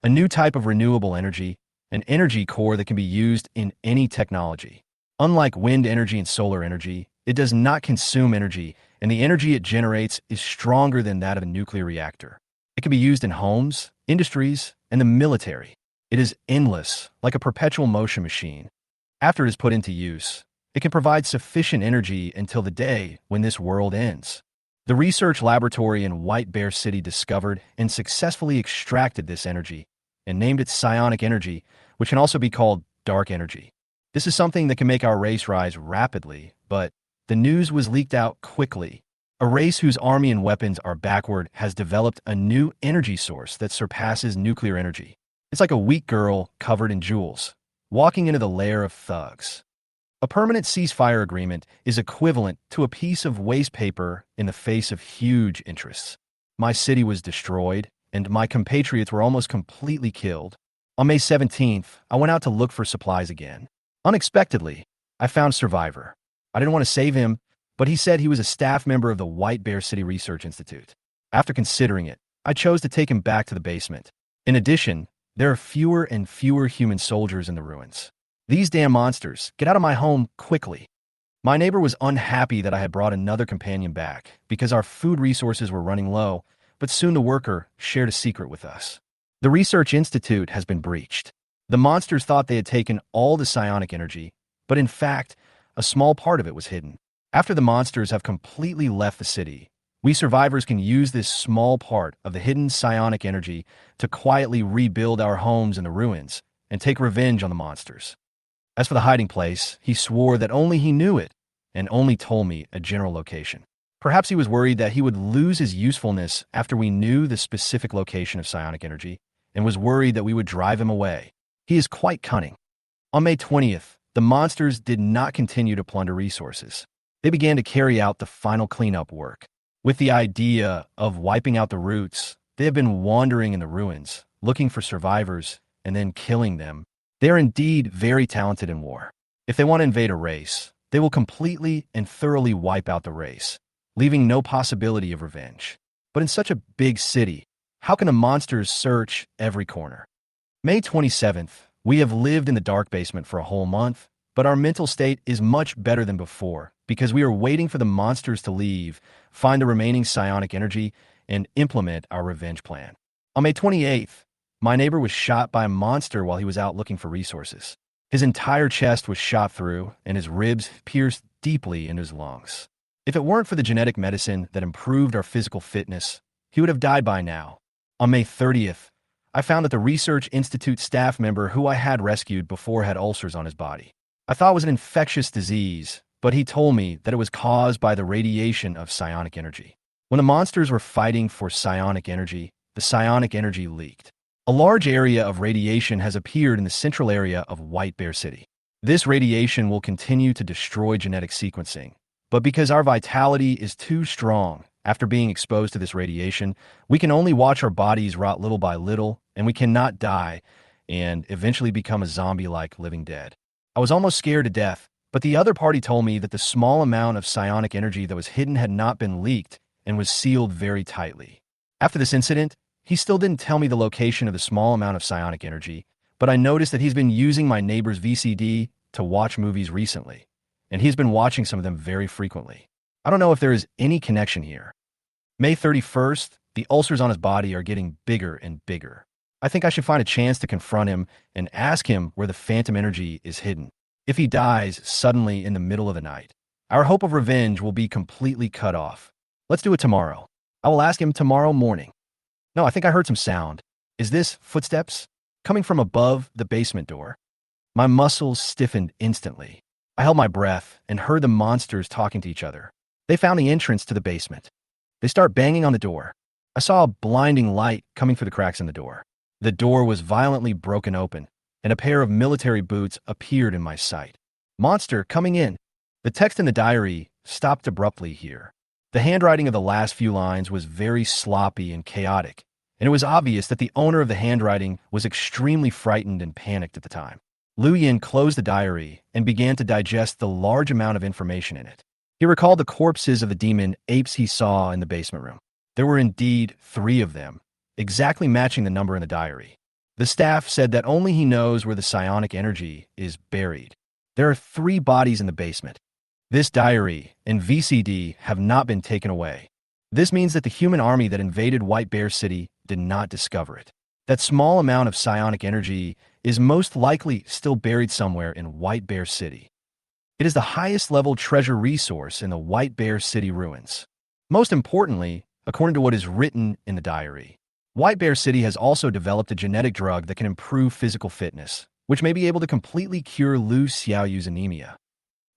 A new type of renewable energy, an energy core that can be used in any technology. Unlike wind energy and solar energy, it does not consume energy, and the energy it generates is stronger than that of a nuclear reactor. It can be used in homes, industries, and the military. It is endless, like a perpetual motion machine. After it is put into use, it can provide sufficient energy until the day when this world ends. The research laboratory in White Bear City discovered and successfully extracted this energy and named it psionic energy, which can also be called dark energy. This is something that can make our race rise rapidly, but the news was leaked out quickly. A race whose army and weapons are backward has developed a new energy source that surpasses nuclear energy. It's like a weak girl covered in jewels, walking into the lair of thugs. A permanent ceasefire agreement is equivalent to a piece of waste paper in the face of huge interests. My city was destroyed, and my compatriots were almost completely killed. On May 17th, I went out to look for supplies again. Unexpectedly, I found a survivor. I didn't want to save him, but he said he was a staff member of the White Bear City Research Institute. After considering it, I chose to take him back to the basement. In addition, there are fewer and fewer human soldiers in the ruins. These damn monsters, get out of my home quickly. My neighbor was unhappy that I had brought another companion back because our food resources were running low, but soon the worker shared a secret with us. The research institute has been breached. The monsters thought they had taken all the psionic energy, but in fact, a small part of it was hidden. After the monsters have completely left the city, we survivors can use this small part of the hidden psionic energy to quietly rebuild our homes in the ruins and take revenge on the monsters. As for the hiding place, he swore that only he knew it and only told me a general location. Perhaps he was worried that he would lose his usefulness after we knew the specific location of psionic energy and was worried that we would drive him away. He is quite cunning. On May 20th, the monsters did not continue to plunder resources. They began to carry out the final cleanup work. With the idea of wiping out the roots, they have been wandering in the ruins, looking for survivors, and then killing them. They are indeed very talented in war. If they want to invade a race, they will completely and thoroughly wipe out the race, leaving no possibility of revenge. But in such a big city, how can the monsters search every corner? May 27th, we have lived in the dark basement for a whole month, but our mental state is much better than before because we are waiting for the monsters to leave, find the remaining psionic energy, and implement our revenge plan. On May 28th, my neighbor was shot by a monster while he was out looking for resources. His entire chest was shot through, and his ribs pierced deeply into his lungs. If it weren't for the genetic medicine that improved our physical fitness, he would have died by now. On May 30th, I found that the Research Institute staff member who I had rescued before had ulcers on his body. I thought it was an infectious disease, but he told me that it was caused by the radiation of psionic energy. When the monsters were fighting for psionic energy, the psionic energy leaked. A large area of radiation has appeared in the central area of White Bear City. This radiation will continue to destroy genetic sequencing, but because our vitality is too strong, after being exposed to this radiation, we can only watch our bodies rot little by little, and we cannot die and eventually become a zombie-like living dead. I was almost scared to death, but the other party told me that the small amount of psionic energy that was hidden had not been leaked and was sealed very tightly. After this incident, he still didn't tell me the location of the small amount of psionic energy, but I noticed that he's been using my neighbor's VCD to watch movies recently, and he's been watching some of them very frequently. I don't know if there is any connection here. May 31st, the ulcers on his body are getting bigger and bigger. I think I should find a chance to confront him and ask him where the phantom energy is hidden. If he dies suddenly in the middle of the night, our hope of revenge will be completely cut off. Let's do it tomorrow. I will ask him tomorrow morning. No, I think I heard some sound. Is this footsteps? Coming from above the basement door. My muscles stiffened instantly. I held my breath and heard the monsters talking to each other. They found the entrance to the basement. They start banging on the door. I saw a blinding light coming through the cracks in the door. The door was violently broken open, and a pair of military boots appeared in my sight. Monster coming in. The text in the diary stopped abruptly here. The handwriting of the last few lines was very sloppy and chaotic, and it was obvious that the owner of the handwriting was extremely frightened and panicked at the time. Lu Yin closed the diary and began to digest the large amount of information in it. He recalled the corpses of the demon apes he saw in the basement room. There were indeed 3 of them, exactly matching the number in the diary. The staff said that only he knows where the psionic energy is buried. There are 3 bodies in the basement. This diary and VCD have not been taken away. This means that the human army that invaded White Bear City did not discover it. That small amount of psionic energy is most likely still buried somewhere in White Bear City. It is the highest level treasure resource in the White Bear City ruins. Most importantly, according to what is written in the diary, White Bear City has also developed a genetic drug that can improve physical fitness, which may be able to completely cure Lu Xiaoyu's anemia.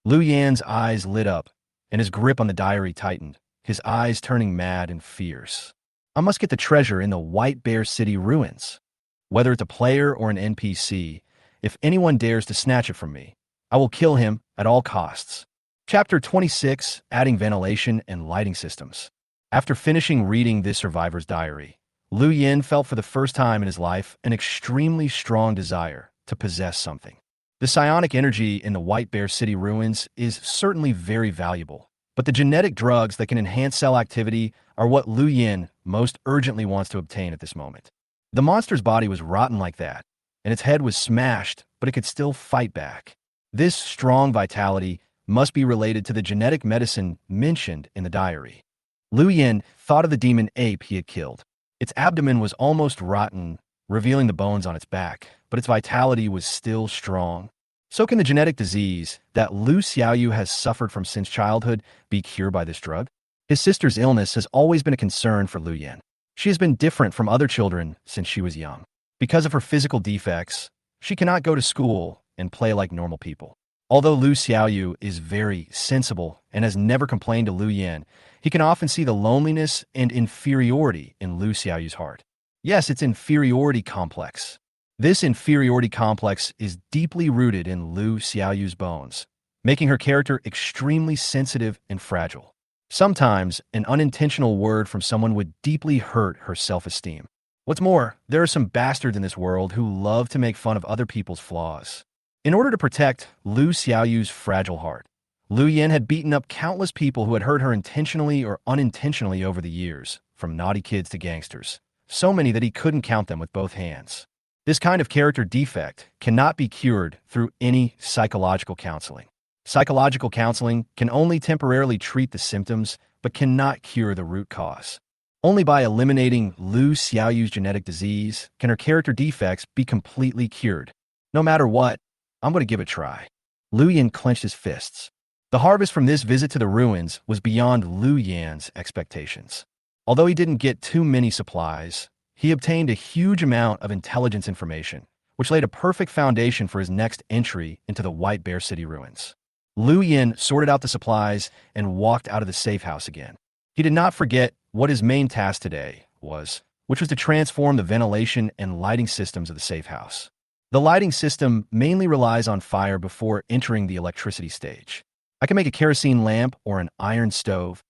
Lu Yan's eyes lit up, and his grip on the diary tightened, his eyes turning mad and fierce. I must get the treasure in the White Bear City ruins. Whether it's a player or an NPC, if anyone dares to snatch it from me, I will kill him at all costs. Chapter 26, Adding Ventilation and Lighting Systems. After finishing reading this survivor's diary, Lu Yin felt for the first time in his life an extremely strong desire to possess something. The psionic energy in the White Bear City ruins is certainly very valuable, but the genetic drugs that can enhance cell activity are what Lu Yin most urgently wants to obtain at this moment. The monster's body was rotten like that, and its head was smashed, but it could still fight back. This strong vitality must be related to the genetic medicine mentioned in the diary. Lu Yin thought of the demon ape he had killed. Its abdomen was almost rotten, revealing the bones on its back, but its vitality was still strong. So can the genetic disease that Lu Xiaoyu has suffered from since childhood be cured by this drug? His sister's illness has always been a concern for Lu Yin. She has been different from other children since she was young. Because of her physical defects, she cannot go to school and play like normal people. Although Lu Xiaoyu is very sensible and has never complained to Lu Yin, he can often see the loneliness and inferiority in Lu Xiaoyu's heart. Yes, it's inferiority complex. This inferiority complex is deeply rooted in Lu Xiaoyu's bones, making her character extremely sensitive and fragile. Sometimes, an unintentional word from someone would deeply hurt her self-esteem. What's more, there are some bastards in this world who love to make fun of other people's flaws. In order to protect Lu Xiaoyu's fragile heart, Lu Yin had beaten up countless people who had hurt her intentionally or unintentionally over the years, from naughty kids to gangsters, so many that he couldn't count them with both hands. This kind of character defect cannot be cured through any psychological counseling. Psychological counseling can only temporarily treat the symptoms, but cannot cure the root cause. Only by eliminating Lu Xiaoyu's genetic disease can her character defects be completely cured. No matter what, I'm going to give it a try. Lu Yin clenched his fists. The harvest from this visit to the ruins was beyond Lu Yan's expectations. Although he didn't get too many supplies, he obtained a huge amount of intelligence information, which laid a perfect foundation for his next entry into the White Bear City ruins. Lu Yin sorted out the supplies and walked out of the safe house again. He did not forget what his main task today was, which was to transform the ventilation and lighting systems of the safe house. The lighting system mainly relies on fire before entering the electricity stage. I can make a kerosene lamp or an iron stove.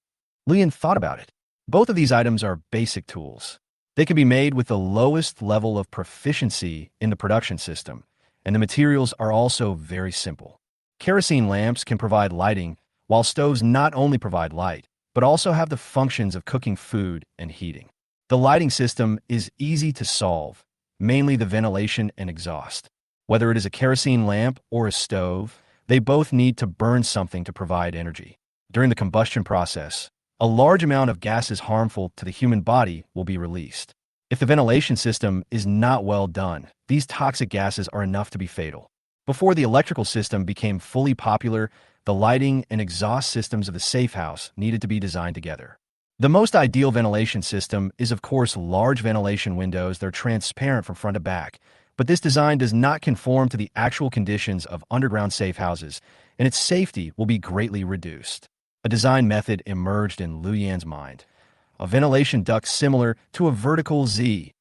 Lian thought about it. Both of these items are basic tools. They can be made with the lowest level of proficiency in the production system, and the materials are also very simple. Kerosene lamps can provide lighting, while stoves not only provide light, but also have the functions of cooking food and heating. The lighting system is easy to solve, mainly the ventilation and exhaust. Whether it is a kerosene lamp or a stove, they both need to burn something to provide energy. During the combustion process, a large amount of gases harmful to the human body will be released. If the ventilation system is not well done, these toxic gases are enough to be fatal. Before the electrical system became fully popular, the lighting and exhaust systems of the safe house needed to be designed together. The most ideal ventilation system is, of course, large ventilation windows that are transparent from front to back, but this design does not conform to the actual conditions of underground safe houses, and its safety will be greatly reduced. A design method emerged in Liu Yan's mind, a ventilation duct similar to a vertical Z.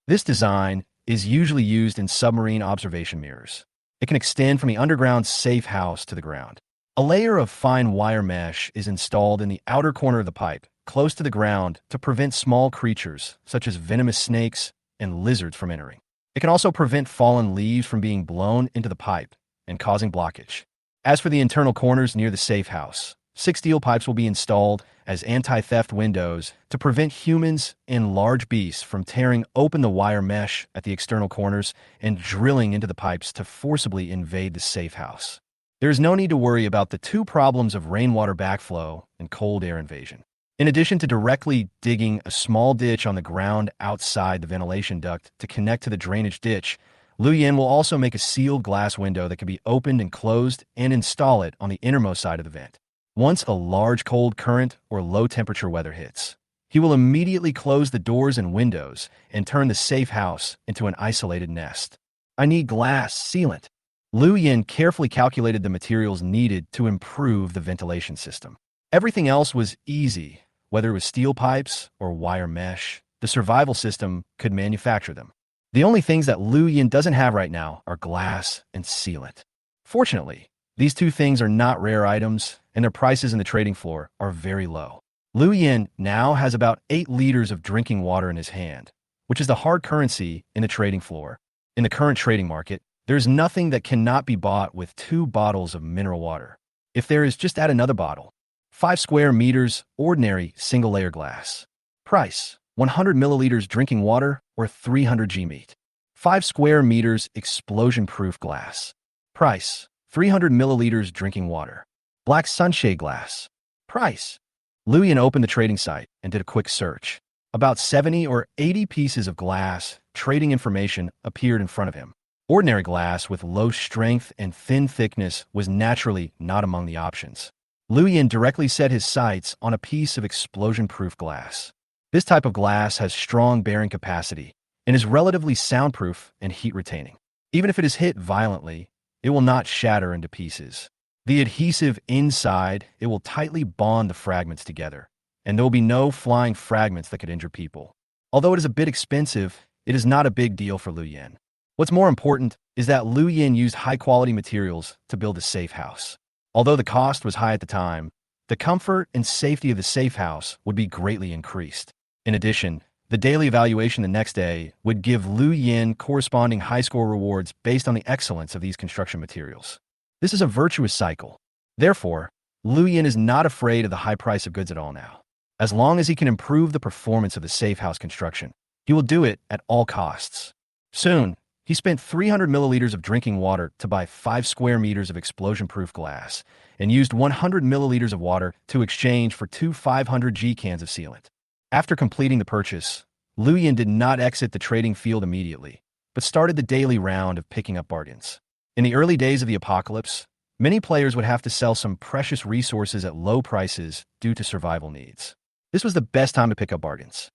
This design is usually used in submarine observation mirrors. It can extend from the underground safe house to the ground. A layer of fine wire mesh is installed in the outer corner of the pipe, close to the ground, to prevent small creatures, such as venomous snakes and lizards, from entering. It can also prevent fallen leaves from being blown into the pipe and causing blockage. As for the internal corners near the safe house, 6 steel pipes will be installed as anti-theft windows to prevent humans and large beasts from tearing open the wire mesh at the external corners and drilling into the pipes to forcibly invade the safe house. There is no need to worry about the 2 problems of rainwater backflow and cold air invasion. In addition to directly digging a small ditch on the ground outside the ventilation duct to connect to the drainage ditch, Liu Yan will also make a sealed glass window that can be opened and closed and install it on the innermost side of the vent. Once a large cold current or low temperature weather hits, he will immediately close the doors and windows and turn the safe house into an isolated nest. I need glass sealant. Liu Yan carefully calculated the materials needed to improve the ventilation system. Everything else was easy, whether it was steel pipes or wire mesh. The survival system could manufacture them. The only things that Liu Yan doesn't have right now are glass and sealant. Fortunately, these 2 things are not rare items, and their prices in the trading floor are very low. Liu Yan now has about 8 liters of drinking water in his hand, which is the hard currency in the trading floor. In the current trading market, there is nothing that cannot be bought with 2 bottles of mineral water. If there is, just add another bottle. 5 square meters, ordinary single-layer glass. Price, 100 milliliters drinking water or 300 g meat. 5 square meters explosion-proof glass. Price, 300 milliliters drinking water. Black sunshade glass. Price. Liu Yan opened the trading site and did a quick search. About 70 or 80 pieces of glass trading information appeared in front of him. Ordinary glass with low strength and thin thickness was naturally not among the options. Liu Yan directly set his sights on a piece of explosion-proof glass. This type of glass has strong bearing capacity and is relatively soundproof and heat-retaining. Even if it is hit violently, it will not shatter into pieces. The adhesive inside, it will tightly bond the fragments together, and there will be no flying fragments that could injure people. Although it is a bit expensive, it is not a big deal for Liu Yan. What's more important is that Liu Yan used high-quality materials to build a safe house. Although the cost was high at the time, the comfort and safety of the safe house would be greatly increased. In addition, the daily evaluation the next day would give Liu Yan corresponding high-score rewards based on the excellence of these construction materials. This is a virtuous cycle. Therefore, Liu Yan is not afraid of the high price of goods at all now. As long as he can improve the performance of the safe house construction, he will do it at all costs. Soon, he spent 300 milliliters of drinking water to buy 5 square meters of explosion-proof glass and used 100 milliliters of water to exchange for 2 500 g cans of sealant. After completing the purchase, Liu Yan did not exit the trading field immediately, but started the daily round of picking up bargains. In the early days of the apocalypse, many players would have to sell some precious resources at low prices due to survival needs. This was the best time to pick up bargains.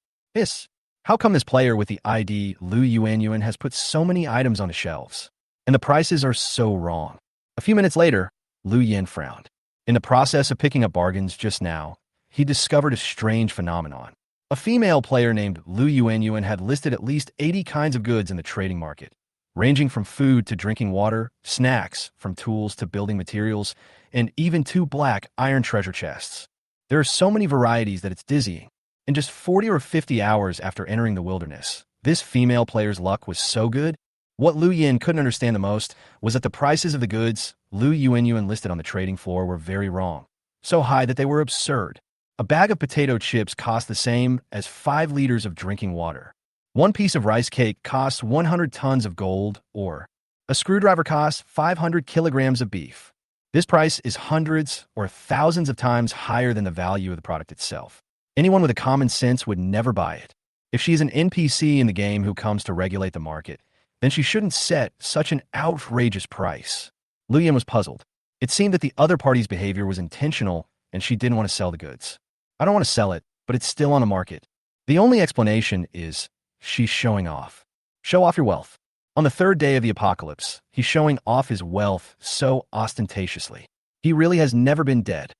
How come this player with the ID Liu Yuanyuan has put so many items on the shelves? And the prices are so wrong. A few minutes later, Liu Yan frowned. In the process of picking up bargains just now, he discovered a strange phenomenon. A female player named Lu Yuanyuan had listed at least 80 kinds of goods in the trading market, ranging from food to drinking water, snacks, from tools to building materials, and even 2 black iron treasure chests. There are so many varieties that it's dizzying. In just 40 or 50 hours after entering the wilderness, this female player's luck was so good. What Lu Yin couldn't understand the most was that the prices of the goods Lu Yuanyuan listed on the trading floor were very wrong, so high that they were absurd. A bag of potato chips cost the same as 5 liters of drinking water. One piece of rice cake costs 100 tons of gold, or a screwdriver costs 500 kilograms of beef. This price is hundreds or thousands of times higher than the value of the product itself. Anyone with a common sense would never buy it. If she's an NPC in the game who comes to regulate the market, then she shouldn't set such an outrageous price. Lu Yin was puzzled. It seemed that the other party's behavior was intentional and she didn't want to sell the goods. I don't want to sell it, but it's still on the market. The only explanation is she's showing off. Show off your wealth. On the 3rd day of the apocalypse, he's showing off his wealth so ostentatiously. He really has never been dead.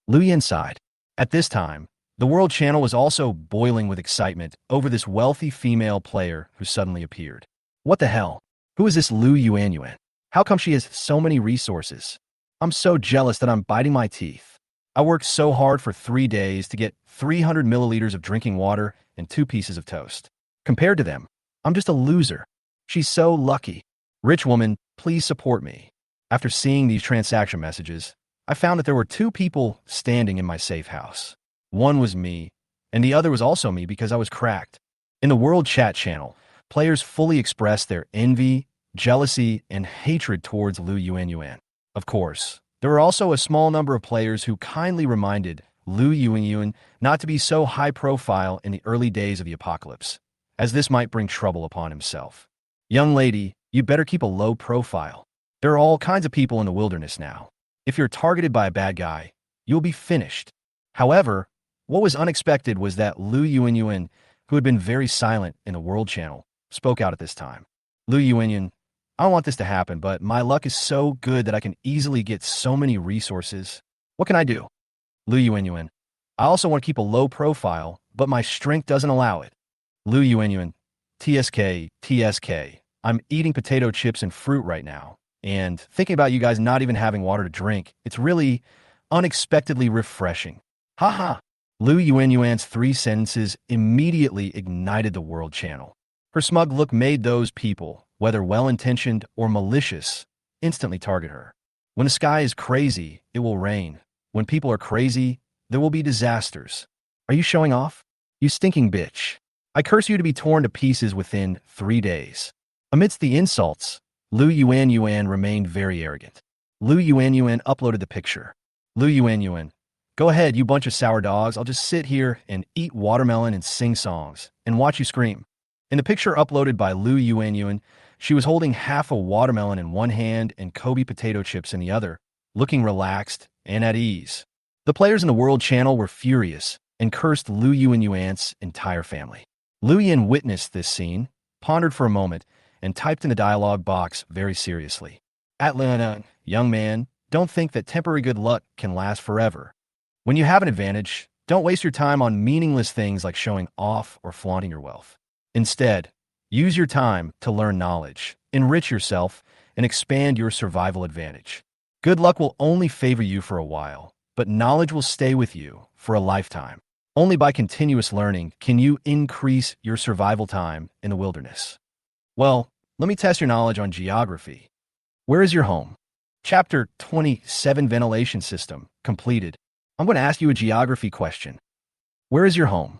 Lu Yin sighed. At this time, the World Channel was also boiling with excitement over this wealthy female player who suddenly appeared. What the hell? Who is this Lu Yuanyuan? How come she has so many resources? I'm so jealous that I'm biting my teeth. I worked so hard for 3 days to get 300 milliliters of drinking water and 2 pieces of toast. Compared to them, I'm just a loser. She's so lucky. Rich woman, please support me. After seeing these transaction messages, I found that there were 2 people standing in my safe house. One was me, and the other was also me because I was cracked. In the World Chat channel, players fully expressed their envy, jealousy, and hatred towards Lu Yuanyuan. Of course, there were also a small number of players who kindly reminded Lu Yuanyuan not to be so high profile in the early days of the apocalypse, as this might bring trouble upon himself. Young lady, you better keep a low profile. There are all kinds of people in the wilderness now. If you're targeted by a bad guy, you'll be finished. However, what was unexpected was that Lu Yuanyuan, who had been very silent in the World Channel, spoke out at this time. Lu Yuanyuan, I don't want this to happen, but my luck is so good that I can easily get so many resources. What can I do? Lu Yuanyuan, I also want to keep a low profile, but my strength doesn't allow it. Lu Yuanyuan, TSK, I'm eating potato chips and fruit right now, and thinking about you guys not even having water to drink, it's really unexpectedly refreshing. Haha. Lu Yuanyuan's 3 sentences immediately ignited the World Channel. Her smug look made those people, whether well-intentioned or malicious, instantly target her. When the sky is crazy, it will rain. When people are crazy, there will be disasters. Are you showing off? You stinking bitch. I curse you to be torn to pieces within 3 days. Amidst the insults, Lu Yuanyuan remained very arrogant. Lu Yuanyuan uploaded the picture. Lu Yuanyuan, go ahead, you bunch of sour dogs. I'll just sit here and eat watermelon and sing songs and watch you scream. In the picture uploaded by Lu Yuanyuan, she was holding half a watermelon in one hand and Kobe potato chips in the other, looking relaxed and at ease. The players in the World Channel were furious and cursed Lu Yuanyuan's entire family. Lu Yin witnessed this scene, pondered for a moment, and typed in the dialogue box very seriously. Atlanta, young man, don't think that temporary good luck can last forever. When you have an advantage, don't waste your time on meaningless things like showing off or flaunting your wealth. Instead, use your time to learn knowledge, enrich yourself, and expand your survival advantage. Good luck will only favor you for a while, but knowledge will stay with you for a lifetime. Only by continuous learning can you increase your survival time in the wilderness. Well, let me test your knowledge on geography. Where is your home? Chapter 27 Ventilation System completed. I'm going to ask you a geography question. Where is your home?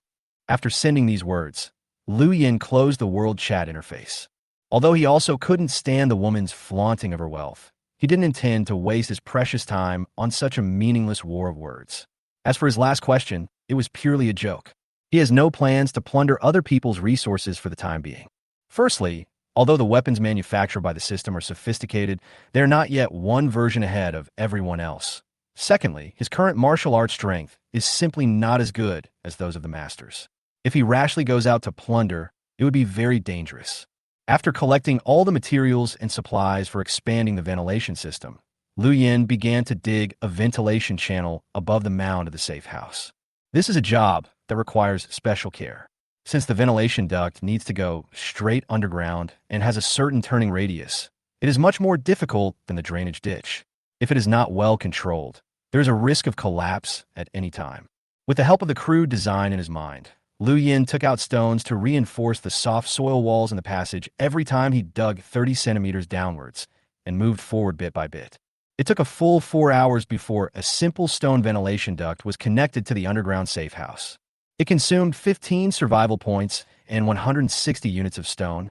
After sending these words, Lu Yin closed the World Chat interface. Although he also couldn't stand the woman's flaunting of her wealth, he didn't intend to waste his precious time on such a meaningless war of words. As for his last question, it was purely a joke. He has no plans to plunder other people's resources for the time being. Firstly, although the weapons manufactured by the system are sophisticated, they're not yet one version ahead of everyone else. Secondly, his current martial arts strength is simply not as good as those of the masters. If he rashly goes out to plunder, it would be very dangerous. After collecting all the materials and supplies for expanding the ventilation system, Lu Yin began to dig a ventilation channel above the mound of the safe house. This is a job that requires special care. Since the ventilation duct needs to go straight underground and has a certain turning radius, it is much more difficult than the drainage ditch. If it is not well controlled, there is a risk of collapse at any time. With the help of the crude design in his mind, Liu Yin took out stones to reinforce the soft soil walls in the passage every time he dug 30 centimeters downwards and moved forward bit by bit. It took a full 4 hours before a simple stone ventilation duct was connected to the underground safe house. It consumed 15 survival points and 160 units of stone.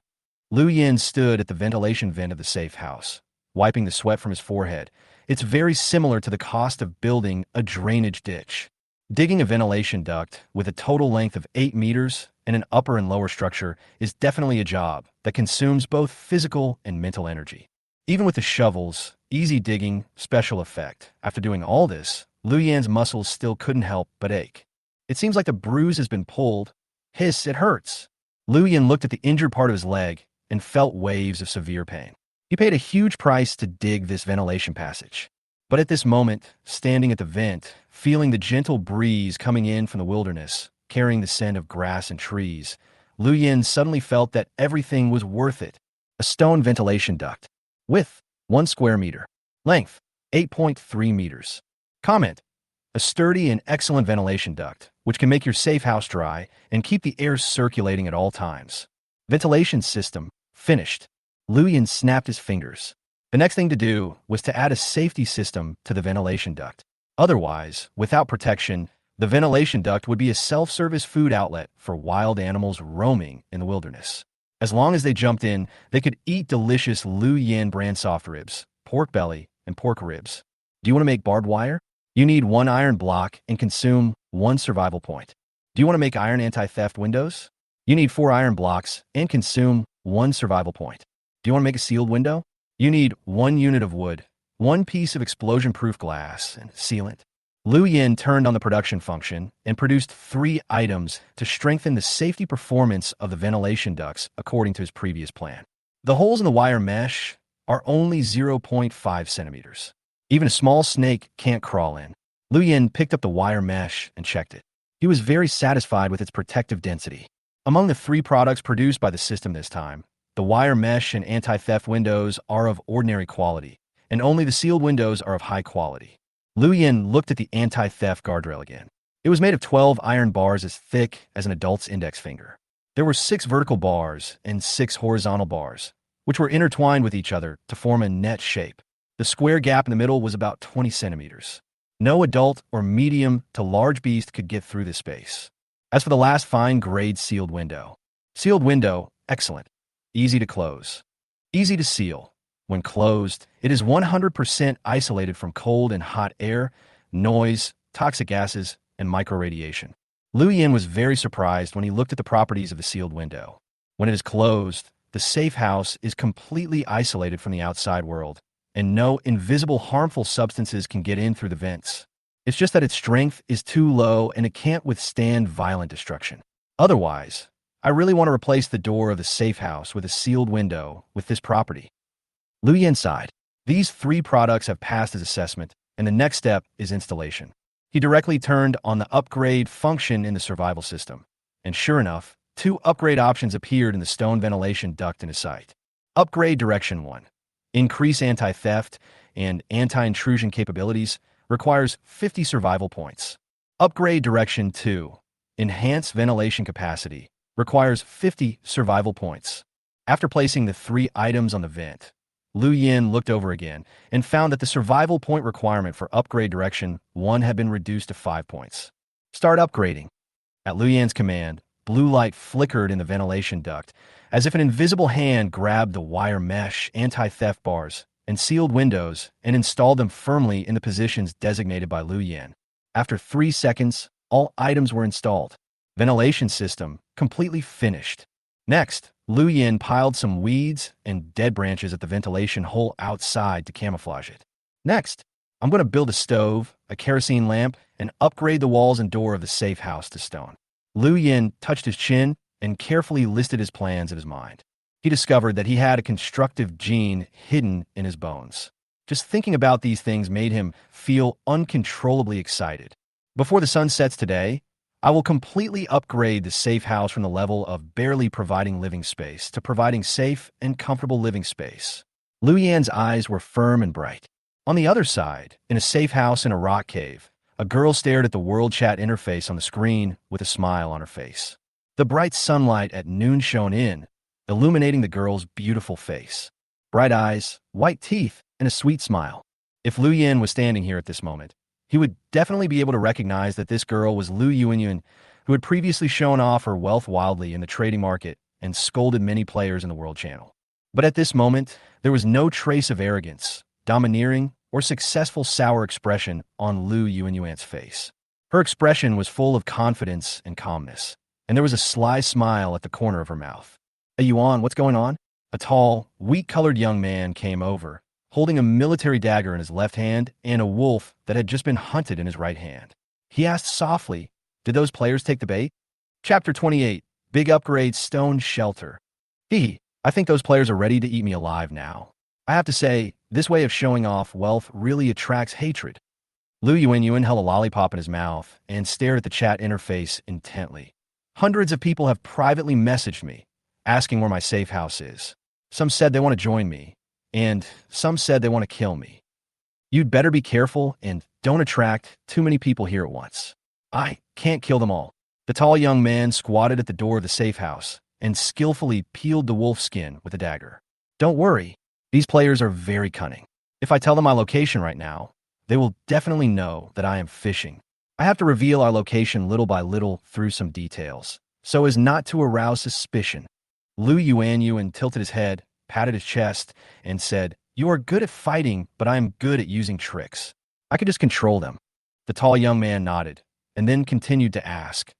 Liu Yin stood at the ventilation vent of the safe house, wiping the sweat from his forehead. It's very similar to the cost of building a drainage ditch. Digging a ventilation duct with a total length of 8 meters and an upper and lower structure is definitely a job that consumes both physical and mental energy. Even with the shovels, easy digging, special effect, after doing all this, Liu Yin's muscles still couldn't help but ache. It seems like the bruise has been pulled. Hiss, it hurts. Liu Yin looked at the injured part of his leg and felt waves of severe pain. He paid a huge price to dig this ventilation passage. But at this moment, standing at the vent, feeling the gentle breeze coming in from the wilderness, carrying the scent of grass and trees, Liu Yin suddenly felt that everything was worth it. A stone ventilation duct. Width, 1 square meter. Length, 8.3 meters. Comment. A sturdy and excellent ventilation duct, which can make your safe house dry and keep the air circulating at all times. Ventilation system, finished. Liu Yin snapped his fingers. The next thing to do was to add a safety system to the ventilation duct. Otherwise, without protection, the ventilation duct would be a self-service food outlet for wild animals roaming in the wilderness. As long as they jumped in, they could eat delicious Liu Yin brand soft ribs, pork belly, and pork ribs. Do you want to make barbed wire? You need 1 iron block and consume 1 survival point. Do you want to make iron anti-theft windows? You need 4 iron blocks and consume 1 survival point. Do you want to make a sealed window? You need 1 unit of wood, 1 piece of explosion-proof glass, and sealant. Liu Yin turned on the production function and produced 3 items to strengthen the safety performance of the ventilation ducts according to his previous plan. The holes in the wire mesh are only 0.5 centimeters. Even a small snake can't crawl in. Liu Yin picked up the wire mesh and checked it. He was very satisfied with its protective density. Among the 3 products produced by the system this time, the wire mesh and anti-theft windows are of ordinary quality, and only the sealed windows are of high quality. Liu Yin looked at the anti-theft guardrail again. It was made of 12 iron bars as thick as an adult's index finger. There were 6 vertical bars and 6 horizontal bars, which were intertwined with each other to form a net shape. The square gap in the middle was about 20 centimeters. No adult or medium to large beast could get through this space. As for the last fine-grade sealed window. Sealed window, excellent. Easy to close. Easy to seal. When closed, it is 100% isolated from cold and hot air, noise, toxic gases, and microradiation. Liu Yin was very surprised when he looked at the properties of the sealed window. When it is closed, the safe house is completely isolated from the outside world, and no invisible harmful substances can get in through the vents. It's just that its strength is too low and it can't withstand violent destruction. Otherwise, I really want to replace the door of the safe house with a sealed window with this property. Liu Yin sighed. These 3 products have passed his assessment, and the next step is installation. He directly turned on the upgrade function in the survival system, and sure enough, 2 upgrade options appeared in the stone ventilation duct in his sight. Upgrade Direction 1. Increase anti-theft and anti-intrusion capabilities, requires 50 survival points. Upgrade Direction 2. Enhance ventilation capacity, requires 50 survival points. After placing the 3 items on the vent, Liu Yin looked over again and found that the survival point requirement for Upgrade Direction 1 had been reduced to 5 points. Start upgrading. At Liu Yin's command, blue light flickered in the ventilation duct, as if an invisible hand grabbed the wire mesh anti-theft bars and sealed windows and installed them firmly in the positions designated by Liu Yin. After 3 seconds, all items were installed. Ventilation system completely finished. Next, Liu Yin piled some weeds and dead branches at the ventilation hole outside to camouflage it. Next, I'm going to build a stove, a kerosene lamp, and upgrade the walls and door of the safe house to stone. Liu Yin touched his chin and carefully listed his plans in his mind. He discovered that he had a constructive gene hidden in his bones. Just thinking about these things made him feel uncontrollably excited. Before the sun sets today, I will completely upgrade the safe house from the level of barely providing living space to providing safe and comfortable living space. Lu Yan's eyes were firm and bright. On the other side, in a safe house in a rock cave, a girl stared at the world chat interface on the screen with a smile on her face. The bright sunlight at noon shone in, illuminating the girl's beautiful face. Bright eyes, white teeth, and a sweet smile. If Lu Yan was standing here at this moment, he would definitely be able to recognize that this girl was Lu Yuanyuan, who had previously shown off her wealth wildly in the trading market and scolded many players in the World Channel. But at this moment, there was no trace of arrogance, domineering, or successful sour expression on Lu Yuanyuan's face. Her expression was full of confidence and calmness, and there was a sly smile at the corner of her mouth. "Hey Yuan, what's going on?" A tall, wheat-colored young man came over, holding a military dagger in his left hand and a wolf that had just been hunted in his right hand. He asked softly, "Did those players take the bait?" Chapter 28, Big Upgrade Stone Shelter. I think those players are ready to eat me alive now. I have to say, this way of showing off wealth really attracts hatred. Lu Yuanyuan held a lollipop in his mouth and stared at the chat interface intently. Hundreds of people have privately messaged me, asking where my safe house is. Some said they want to join me, and some said they want to kill me. You'd better be careful and don't attract too many people here at once. I can't kill them all. The tall young man squatted at the door of the safe house and skillfully peeled the wolf skin with a dagger. Don't worry, these players are very cunning. If I tell them my location right now, they will definitely know that I am fishing. I have to reveal our location little by little through some details, so as not to arouse suspicion. Lu Yuanyuan tilted his head, patted his chest, and said, "You are good at fighting, but I am good at using tricks. I could just control them." The tall young man nodded, and then continued to ask,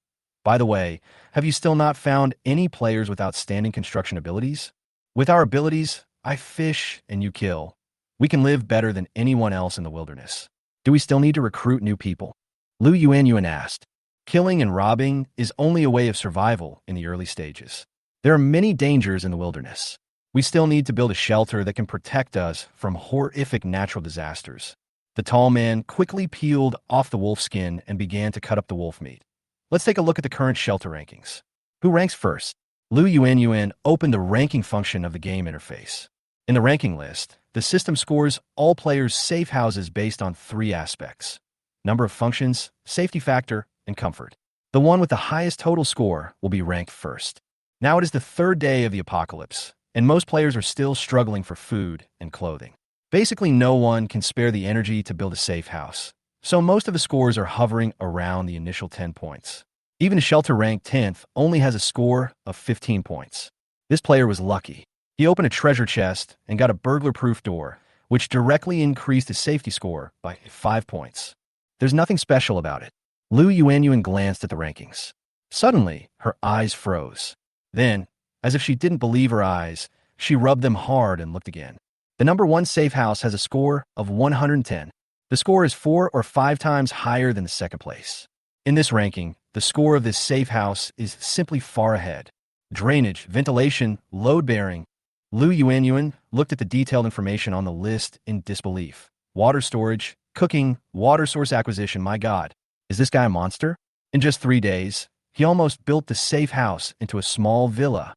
"By the way, have you still not found any players with outstanding construction abilities? With our abilities, I fish and you kill. We can live better than anyone else in the wilderness. Do we still need to recruit new people?" Lu Yuanyuan asked. Killing and robbing is only a way of survival in the early stages. There are many dangers in the wilderness. We still need to build a shelter that can protect us from horrific natural disasters. The tall man quickly peeled off the wolf skin and began to cut up the wolf meat. Let's take a look at the current shelter rankings. Who ranks first? Lu Yuanyuan opened the ranking function of the game interface. In the ranking list, the system scores all players' safe houses based on 3 aspects: number of functions, safety factor, and comfort. The one with the highest total score will be ranked first. Now it is the 3rd day of the apocalypse, and most players are still struggling for food and clothing. Basically, no one can spare the energy to build a safe house, so most of the scores are hovering around the initial 10 points. Even a shelter ranked 10th only has a score of 15 points. This player was lucky. He opened a treasure chest and got a burglar-proof door, which directly increased his safety score by 5 points. There's nothing special about it. Lu Yuanyuan glanced at the rankings. Suddenly, her eyes froze. Then, as if she didn't believe her eyes, she rubbed them hard and looked again. The number 1 safe house has a score of 110. The score is 4 or 5 times higher than the 2nd place. In this ranking, the score of this safe house is simply far ahead. Drainage, ventilation, load-bearing. Lu Yuanyuan looked at the detailed information on the list in disbelief. Water storage, cooking, water source acquisition, my God. Is this guy a monster? In just 3 days, he almost built the safe house into a small villa.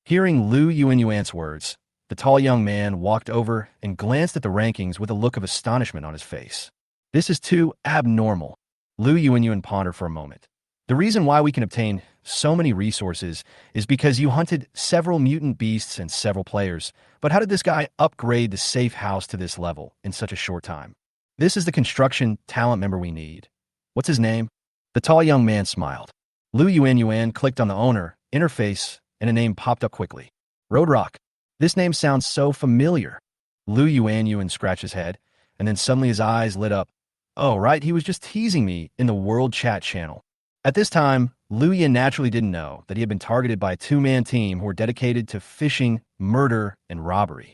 Hearing Lu Yuanyuan's words, the tall young man walked over and glanced at the rankings with a look of astonishment on his face. This is too abnormal. Lu Yuanyuan pondered for a moment. The reason why we can obtain so many resources is because you hunted several mutant beasts and several players. But how did this guy upgrade the safe house to this level in such a short time? This is the construction talent member we need. What's his name? The tall young man smiled. Lu Yuanyuan clicked on the owner interface and a name popped up quickly. Roadrock. This name sounds so familiar. Lu Yuanyuan scratched his head, and then suddenly his eyes lit up. Oh, right, he was just teasing me in the world chat channel. At this time, Lu Yan naturally didn't know that he had been targeted by a 2-man team who were dedicated to fishing, murder, and robbery.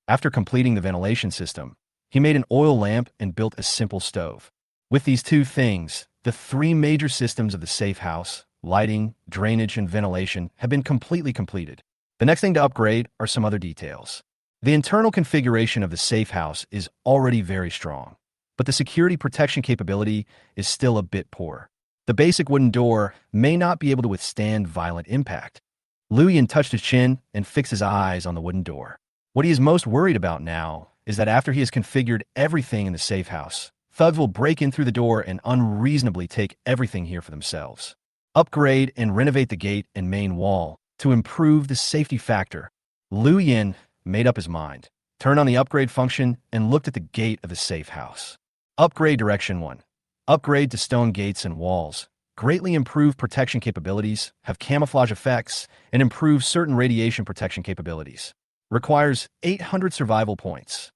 After completing the ventilation system, he made an oil lamp and built a simple stove. With these 2 things, the 3 major systems of the safe house, lighting, drainage, and ventilation, have been completely completed. The next thing to upgrade are some other details. The internal configuration of the safe house is already very strong, but the security protection capability is still a bit poor. The basic wooden door may not be able to withstand violent impact. Lu Yin touched his chin and fixed his eyes on the wooden door. What he is most worried about now is that after he has configured everything in the safe house, thugs will break in through the door and unreasonably take everything here for themselves. Upgrade and renovate the gate and main wall to improve the safety factor. Lu Yin made up his mind, turned on the upgrade function, and looked at the gate of the safe house. Upgrade Direction 1. Upgrade to stone gates and walls. Greatly improve protection capabilities, have camouflage effects, and improve certain radiation protection capabilities. Requires 800 survival points.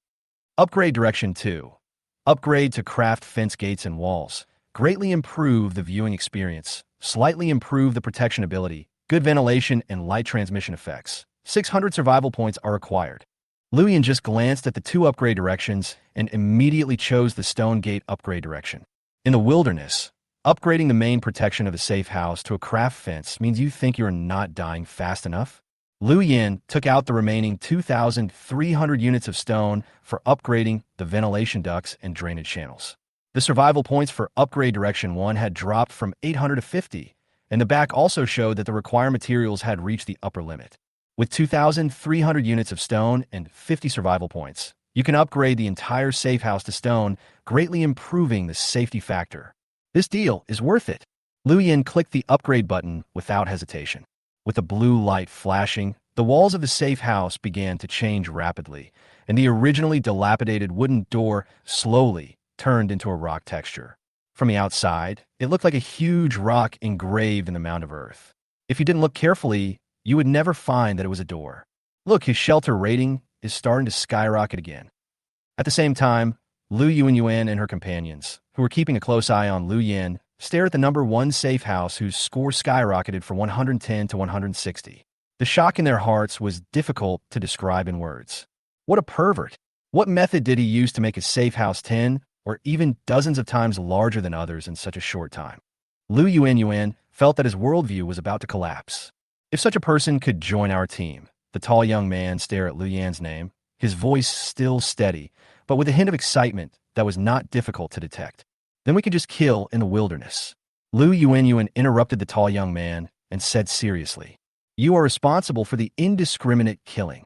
Upgrade Direction 2. Upgrade to craft fence gates and walls. Greatly improve the viewing experience, slightly improve the protection ability, good ventilation and light transmission effects. 600 survival points are required. Lu Yin just glanced at the two upgrade directions and immediately chose the stone gate upgrade direction. In the wilderness, upgrading the main protection of the safe house to a craft fence means you think you're not dying fast enough? Lu Yin took out the remaining 2,300 units of stone for upgrading the ventilation ducts and drainage channels. The survival points for upgrade direction 1 had dropped from 800 to 50, and the back also showed that the required materials had reached the upper limit. With 2,300 units of stone and 50 survival points, you can upgrade the entire safe house to stone, greatly improving the safety factor. This deal is worth it. Lu Yin clicked the upgrade button without hesitation. With a blue light flashing, the walls of the safe house began to change rapidly, and the originally dilapidated wooden door slowly turned into a rock texture. From the outside, it looked like a huge rock engraved in the mound of earth. If you didn't look carefully, you would never find that it was a door. Look, his shelter rating is starting to skyrocket again. At the same time, Lu Yuan and her companions, who were keeping a close eye on Lu Yin, stared at the number 1 safe house whose score skyrocketed from 110 to 160. The shock in their hearts was difficult to describe in words. What a pervert! What method did he use to make a safe house 10 or even dozens of times larger than others in such a short time? Lu Yuan felt that his worldview was about to collapse. If such a person could join our team, the tall young man stared at Lu Yan's name, his voice still steady, but with a hint of excitement that was not difficult to detect. Then we could just kill in the wilderness. Lu Yuan interrupted the tall young man and said seriously, "You are responsible for the indiscriminate killing."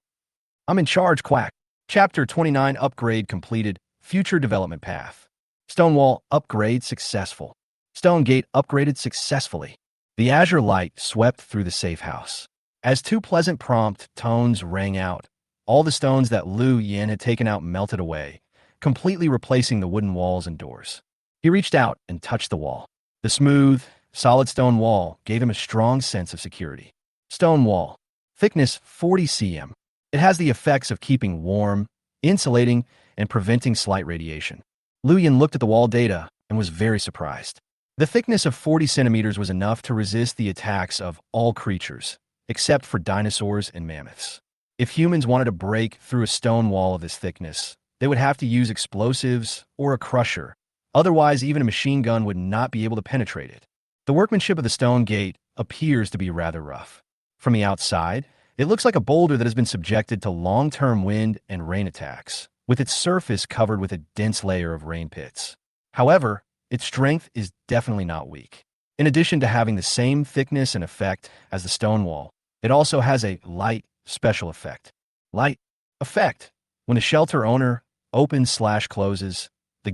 "I'm in charge, Quack." Chapter 29 Upgrade completed. Future development path. Stonewall upgrade successful. Stone gate upgraded successfully. The azure light swept through the safe house. As two pleasant prompt tones rang out, all the stones that Lu Yin had taken out melted away, completely replacing the wooden walls and doors. He reached out and touched the wall. The smooth, solid stone wall gave him a strong sense of security. Stone wall. Thickness 40 cm. It has the effects of keeping warm, insulating, and preventing slight radiation. Lu Yin looked at the wall data and was very surprised. The thickness of 40 centimeters was enough to resist the attacks of all creatures, except for dinosaurs and mammoths. If humans wanted to break through a stone wall of this thickness, they would have to use explosives or a crusher. Otherwise, even a machine gun would not be able to penetrate it. The workmanship of the stone gate appears to be rather rough. From the outside, it looks like a boulder that has been subjected to long-term wind and rain attacks, with its surface covered with a dense layer of rain pits. However, its strength is definitely not weak. In addition to having the same thickness and effect as the stone wall, it also has a light special effect. Light effect. When the shelter owner opens/closes the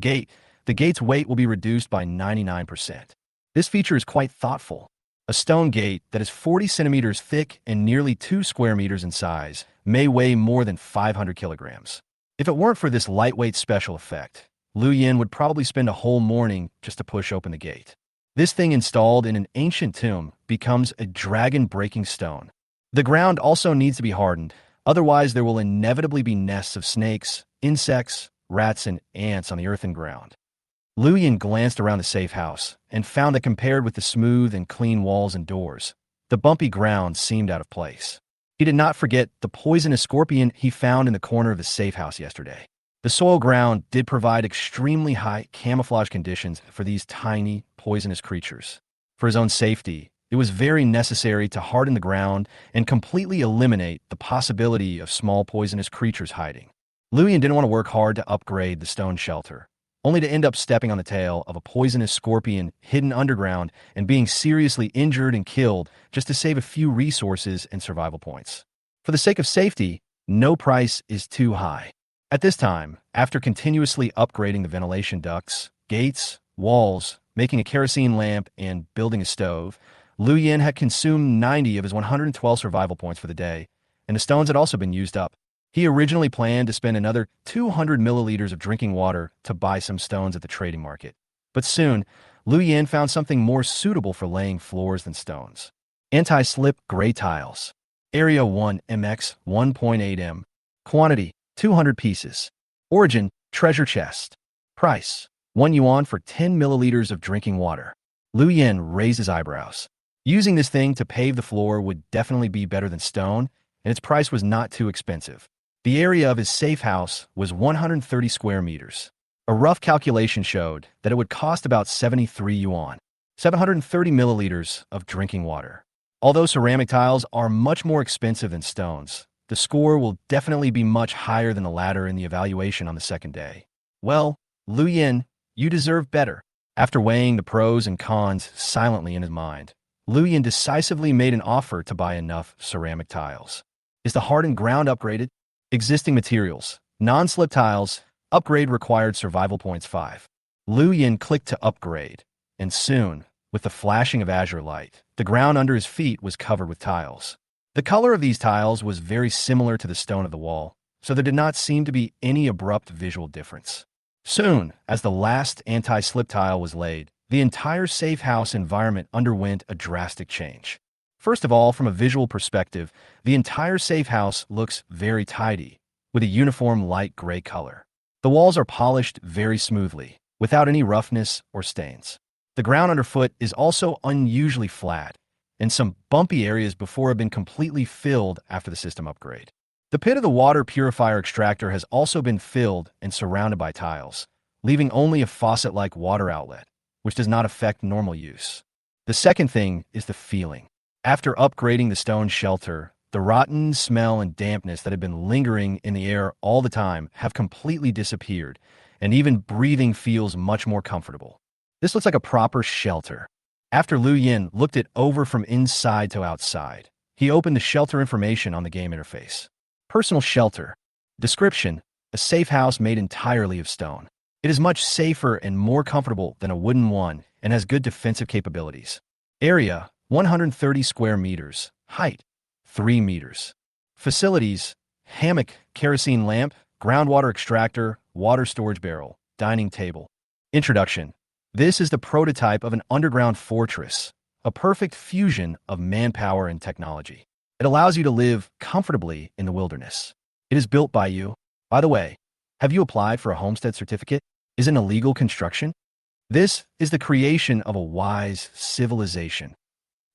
gate's weight will be reduced by 99%. This feature is quite thoughtful. A stone gate that is 40 centimeters thick and nearly 2 square meters in size may weigh more than 500 kilograms. If it weren't for this lightweight special effect, Lu Yin would probably spend a whole morning just to push open the gate. This thing installed in an ancient tomb becomes a dragon-breaking stone. The ground also needs to be hardened, otherwise there will inevitably be nests of snakes, insects, rats, and ants on the earthen ground. Lu Yin glanced around the safe house and found that compared with the smooth and clean walls and doors, the bumpy ground seemed out of place. He did not forget the poisonous scorpion he found in the corner of the safe house yesterday. The soil ground did provide extremely high camouflage conditions for these tiny, poisonous creatures. For his own safety, it was very necessary to harden the ground and completely eliminate the possibility of small poisonous creatures hiding. Lu Yin didn't want to work hard to upgrade the stone shelter, only to end up stepping on the tail of a poisonous scorpion hidden underground and being seriously injured and killed just to save a few resources and survival points. For the sake of safety, no price is too high. At this time, after continuously upgrading the ventilation ducts, gates, walls, making a kerosene lamp, and building a stove, Liu Yin had consumed 90 of his 112 survival points for the day, and the stones had also been used up. He originally planned to spend another 200 milliliters of drinking water to buy some stones at the trading market. But soon, Liu Yin found something more suitable for laying floors than stones. Anti-slip gray tiles. Area 1 mx 1.8 m. Quantity 200 pieces. Origin treasure chest. Price 1 yuan for 10 milliliters of drinking water. Liu Yin raised his eyebrows. Using this thing to pave the floor would definitely be better than stone, and its price was not too expensive. The area of his safe house was 130 square meters. A rough calculation showed that it would cost about 73 yuan, 730 milliliters of drinking water. Although ceramic tiles are much more expensive than stones, the score will definitely be much higher than the latter in the evaluation on the second day. Well, Liu Yin, you deserve better. After weighing the pros and cons silently in his mind, Liu Yin decisively made an offer to buy enough ceramic tiles. Is the hardened ground upgraded? Existing materials, non-slip tiles, upgrade required survival points 5. Liu Yin clicked to upgrade, and soon, with the flashing of azure light, the ground under his feet was covered with tiles. The color of these tiles was very similar to the stone of the wall, so there did not seem to be any abrupt visual difference. Soon, as the last anti-slip tile was laid, the entire safe house environment underwent a drastic change. First of all, from a visual perspective, the entire safe house looks very tidy, with a uniform light gray color. The walls are polished very smoothly, without any roughness or stains. The ground underfoot is also unusually flat, and some bumpy areas before have been completely filled after the system upgrade. The pit of the water purifier extractor has also been filled and surrounded by tiles, leaving only a faucet-like water outlet, which does not affect normal use. The second thing is the feeling. After upgrading the stone shelter, the rotten smell and dampness that had been lingering in the air all the time have completely disappeared, and even breathing feels much more comfortable. This looks like a proper shelter. After Liu Yin looked it over from inside to outside, he opened the shelter information on the game interface. Personal shelter. Description: a safe house made entirely of stone. It is much safer and more comfortable than a wooden one and has good defensive capabilities. Area: 130 square meters. Height: 3 meters. Facilities: hammock, kerosene lamp, groundwater extractor, water storage barrel, dining table. Introduction: this is the prototype of an underground fortress, a perfect fusion of manpower and technology. It allows you to live comfortably in the wilderness. It is built by you. By the way, have you applied for a homestead certificate? Is it an illegal construction? This is the creation of a wise civilization.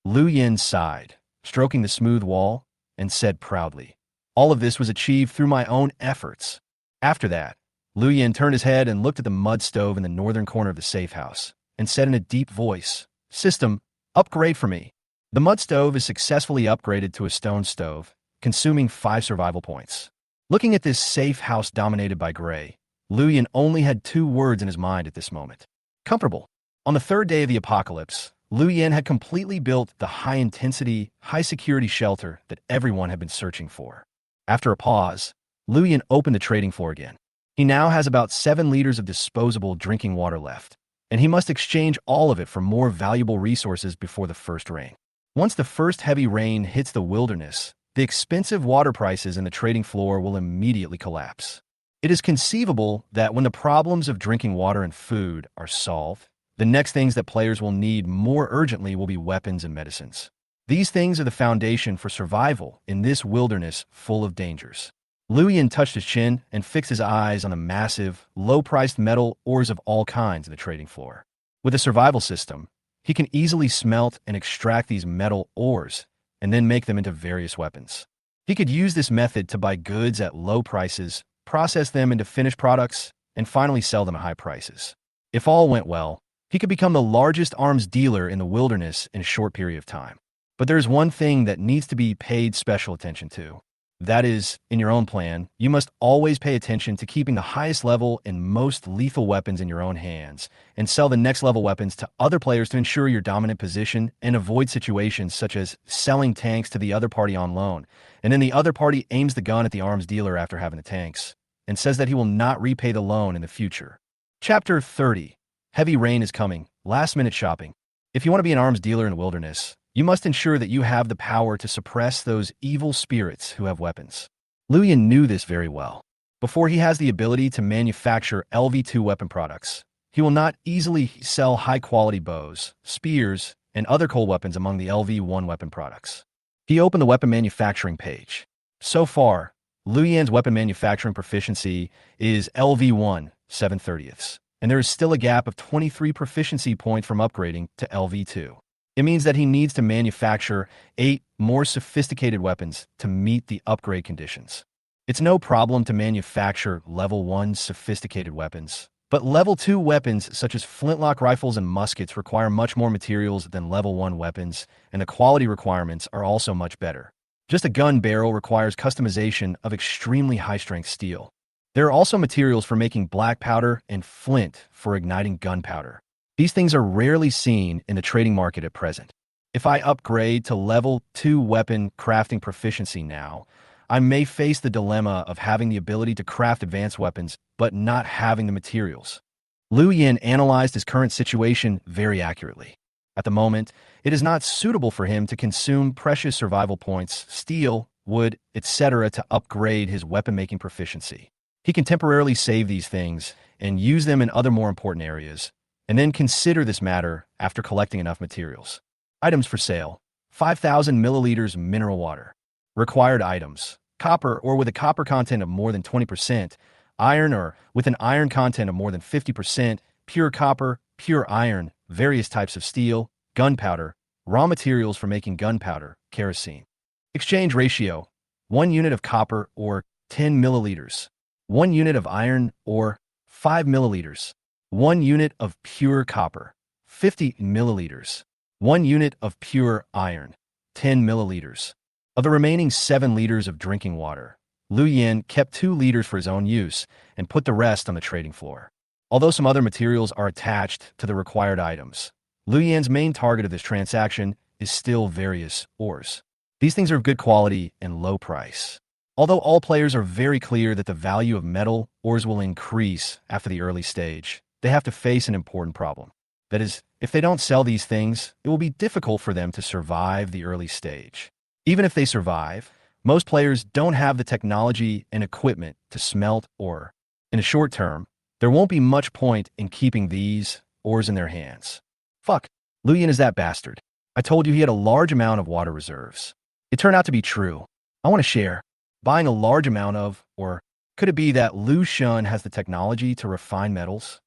Liu Yin sighed, stroking the smooth wall, and said proudly, "All of this was achieved through my own efforts." After that, Liu Yin turned his head and looked at the mud stove in the northern corner of the safe house, and said in a deep voice, "System, upgrade for me." The mud stove is successfully upgraded to a stone stove, consuming 5 survival points. Looking at this safe house dominated by gray, Liu Yin only had 2 words in his mind at this moment: comfortable. On the third day of the apocalypse, Liu Yin had completely built the high-intensity, high-security shelter that everyone had been searching for. After a pause, Liu Yin opened the trading floor again. He now has about 7 liters of disposable drinking water left, and he must exchange all of it for more valuable resources before the first rain. Once the first heavy rain hits the wilderness, the expensive water prices in the trading floor will immediately collapse. It is conceivable that when the problems of drinking water and food are solved, the next things that players will need more urgently will be weapons and medicines. These things are the foundation for survival in this wilderness full of dangers. Liu Yin touched his chin and fixed his eyes on the massive, low-priced metal ores of all kinds in the trading floor. With a survival system, he can easily smelt and extract these metal ores and then make them into various weapons. He could use this method to buy goods at low prices, process them into finished products, and finally sell them at high prices. If all went well, he could become the largest arms dealer in the wilderness in a short period of time. But there's one thing that needs to be paid special attention to. That is, in your own plan, you must always pay attention to keeping the highest level and most lethal weapons in your own hands, and sell the next level weapons to other players to ensure your dominant position and avoid situations such as selling tanks to the other party on loan, and then the other party aims the gun at the arms dealer after having the tanks, and says that he will not repay the loan in the future. Chapter 30. Heavy rain is coming. Last-minute shopping. If you want to be an arms dealer in the wilderness, you must ensure that you have the power to suppress those evil spirits who have weapons. Liu Yan knew this very well. Before he has the ability to manufacture LV2 weapon products, he will not easily sell high-quality bows, spears, and other cold weapons among the LV1 weapon products. He opened the weapon manufacturing page. So far, Liu Yan's weapon manufacturing proficiency is LV1, 7/30ths, and there is still a gap of 23 proficiency points from upgrading to LV2. It means that he needs to manufacture 8 more sophisticated weapons to meet the upgrade conditions. It's no problem to manufacture level 1 sophisticated weapons, but level 2 weapons such as flintlock rifles and muskets require much more materials than level 1 weapons, and the quality requirements are also much better. Just a gun barrel requires customization of extremely high-strength steel. There are also materials for making black powder and flint for igniting gunpowder. These things are rarely seen in the trading market at present. If I upgrade to level 2 weapon crafting proficiency now, I may face the dilemma of having the ability to craft advanced weapons but not having the materials. Liu Yan analyzed his current situation very accurately. At the moment, it is not suitable for him to consume precious survival points, steel, wood, etc. to upgrade his weapon-making proficiency. He can temporarily save these things and use them in other more important areas, and then consider this matter after collecting enough materials. Items for sale: 5,000 milliliters mineral water. Required items: copper or with a copper content of more than 20%, iron or with an iron content of more than 50%, pure copper, pure iron, various types of steel, gunpowder, raw materials for making gunpowder, kerosene. Exchange ratio: 1 unit of copper or 10 milliliters, 1 unit of iron or 5 milliliters, 1 unit of pure copper, 50 milliliters, 1 unit of pure iron, 10 milliliters. Of the remaining 7 liters of drinking water, Liu Yan kept 2 liters for his own use and put the rest on the trading floor. Although some other materials are attached to the required items, Liu Yan's main target of this transaction is still various ores. These things are of good quality and low price. Although all players are very clear that the value of metal ores will increase after the early stage, they have to face an important problem. That is, if they don't sell these things, it will be difficult for them to survive the early stage. Even if they survive, most players don't have the technology and equipment to smelt ore. In the short term, there won't be much point in keeping these ores in their hands. Fuck, Liu Yan is that bastard. I told you he had a large amount of water reserves. It turned out to be true. I want to share. Buying a large amount of, or could it be that Liu Shun has the technology to refine metals?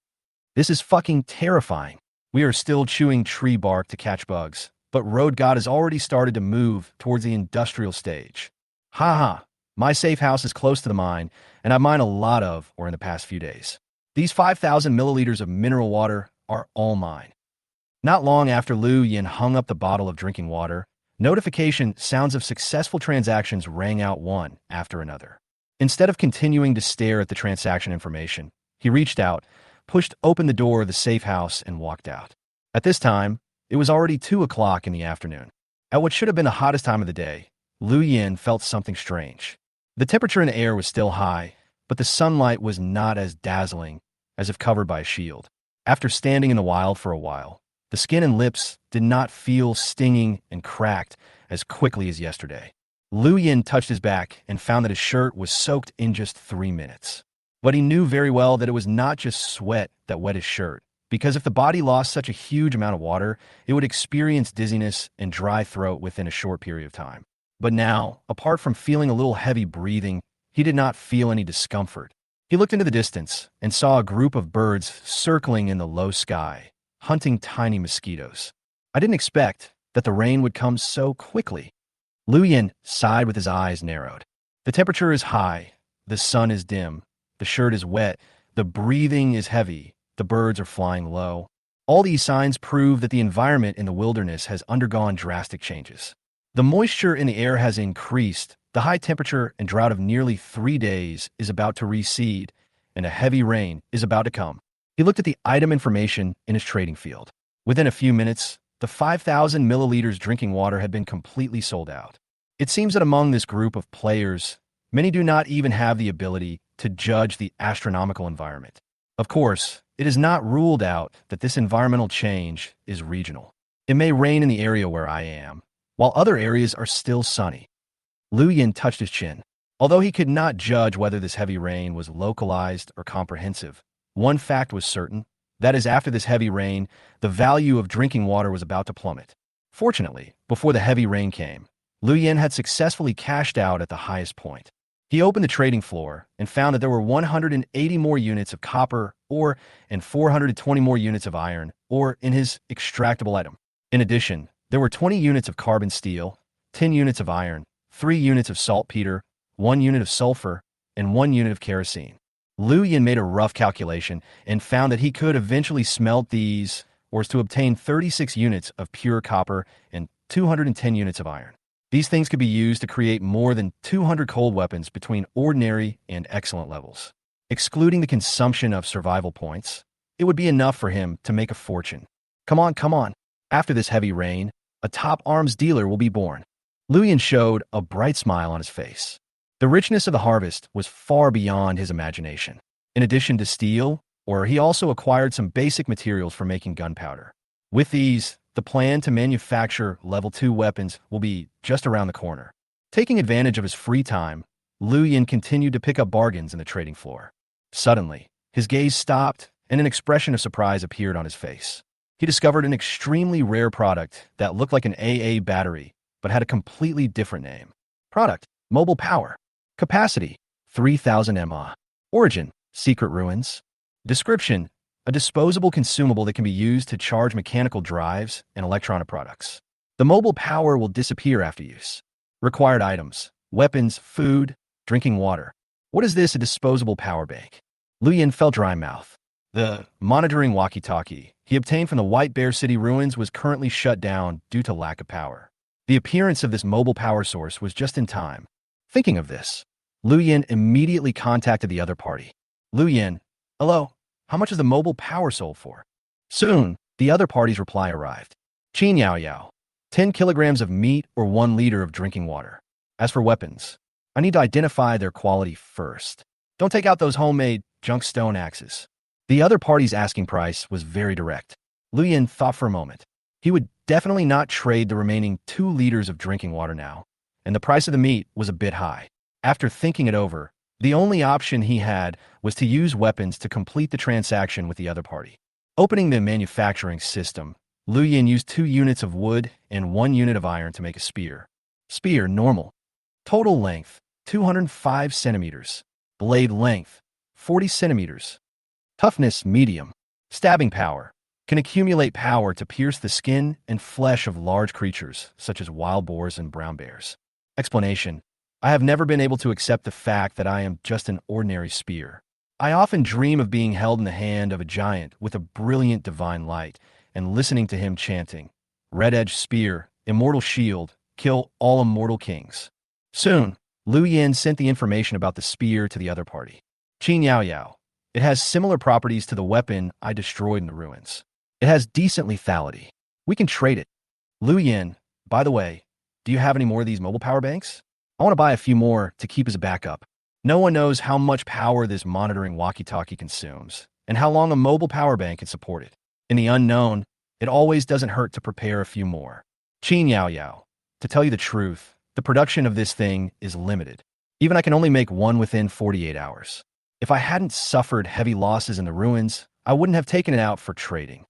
This is fucking terrifying. We are still chewing tree bark to catch bugs, but Road God has already started to move towards the industrial stage. Haha, my safe house is close to the mine, and I've mined a lot of ore in the past few days. These 5,000 milliliters of mineral water are all mine. Not long after Liu Yan hung up the bottle of drinking water, notification sounds of successful transactions rang out one after another. Instead of continuing to stare at the transaction information, he reached out, pushed open the door of the safe house, and walked out. At this time, it was already 2 o'clock in the afternoon. At what should have been the hottest time of the day, Liu Yan felt something strange. The temperature in the air was still high, but the sunlight was not as dazzling as if covered by a shield. After standing in the wild for a while, the skin and lips did not feel stinging and cracked as quickly as yesterday. Liu Yan touched his back and found that his shirt was soaked in just 3 minutes. But he knew very well that it was not just sweat that wet his shirt, because if the body lost such a huge amount of water, it would experience dizziness and dry throat within a short period of time. But now, apart from feeling a little heavy breathing, he did not feel any discomfort. He looked into the distance and saw a group of birds circling in the low sky, hunting tiny mosquitoes. I didn't expect that the rain would come so quickly. Liu Yan sighed with his eyes narrowed. The temperature is high, the sun is dim, the shirt is wet, the breathing is heavy, the birds are flying low. All these signs prove that the environment in the wilderness has undergone drastic changes. The moisture in the air has increased, The high temperature and drought of nearly 3 days is about to recede, and a heavy rain is about to come. He looked at the item information in his trading field. Within a few minutes, the 5,000 milliliters drinking water had been completely sold out. It seems that among this group of players, many do not even have the ability to judge the astronomical environment. Of course, it is not ruled out that this environmental change is regional. It may rain in the area where I am, while other areas are still sunny. Liu Yin touched his chin. Although he could not judge whether this heavy rain was localized or comprehensive, one fact was certain. That is, after this heavy rain, the value of drinking water was about to plummet. Fortunately, before the heavy rain came, Liu Yin had successfully cashed out at the highest point. He opened the trading floor and found that there were 180 more units of copper ore and 420 more units of iron ore in his extractable item. In addition, there were 20 units of carbon steel, 10 units of iron, 3 units of saltpeter, 1 unit of sulfur, and 1 unit of kerosene. Liu Yin made a rough calculation and found that he could eventually smelt these ores to obtain 36 units of pure copper and 210 units of iron. These things could be used to create more than 200 cold weapons between ordinary and excellent levels. Excluding the consumption of survival points, it would be enough for him to make a fortune. Come on, come on. After this heavy rain, a top arms dealer will be born. Liu Yin showed a bright smile on his face. The richness of the harvest was far beyond his imagination. In addition to steel, he also acquired some basic materials for making gunpowder. With these, the plan to manufacture level 2 weapons will be just around the corner. Taking advantage of his free time, Liu Yin continued to pick up bargains in the trading floor. Suddenly, his gaze stopped and an expression of surprise appeared on his face. He discovered an extremely rare product that looked like an AA battery, but had a completely different name. Product: mobile power. Capacity: 3,000 mAh. Origin: secret ruins. Description: a disposable consumable that can be used to charge mechanical drives and electronic products. The mobile power will disappear after use. Required items: weapons, food, drinking water. What is this, a disposable power bank? Liu Yin felt dry mouth. The monitoring walkie-talkie he obtained from the White Bear City ruins was currently shut down due to lack of power. The appearance of this mobile power source was just in time. Thinking of this, Liu Yin immediately contacted the other party. Liu Yin: hello, how much is the mobile power sold for? Soon, the other party's reply arrived. Qin Yao Yao, 10 kilograms of meat or 1 liter of drinking water. As for weapons, I need to identify their quality first. Don't take out those homemade junk stone axes. The other party's asking price was very direct. Liu Yin thought for a moment. He would definitely not trade the remaining 2 liters of drinking water now, and the price of the meat was a bit high. After thinking it over, the only option he had was to use weapons to complete the transaction with the other party. Opening the manufacturing system, Liu Yin used 2 units of wood and 1 unit of iron to make a spear. Spear: normal. Total length: 205 centimeters. Blade length: 40 centimeters. Toughness: medium. Stabbing power: can accumulate power to pierce the skin and flesh of large creatures, such as wild boars and brown bears. Explanation: I have never been able to accept the fact that I am just an ordinary spear. I often dream of being held in the hand of a giant with a brilliant divine light and listening to him chanting, "Red-edged spear, immortal shield, kill all immortal kings." Soon, Liu Yin sent the information about the spear to the other party. Qin Yao Yao: it has similar properties to the weapon I destroyed in the ruins. It has decent lethality. We can trade it. Liu Yin: by the way, do you have any more of these mobile power banks? I want to buy a few more to keep as a backup. No one knows how much power this monitoring walkie-talkie consumes, and how long a mobile power bank can support it. In the unknown, it always doesn't hurt to prepare a few more. Qin Yao Yao: to tell you the truth, the production of this thing is limited. Even I can only make one within 48 hours. If I hadn't suffered heavy losses in the ruins, I wouldn't have taken it out for trading.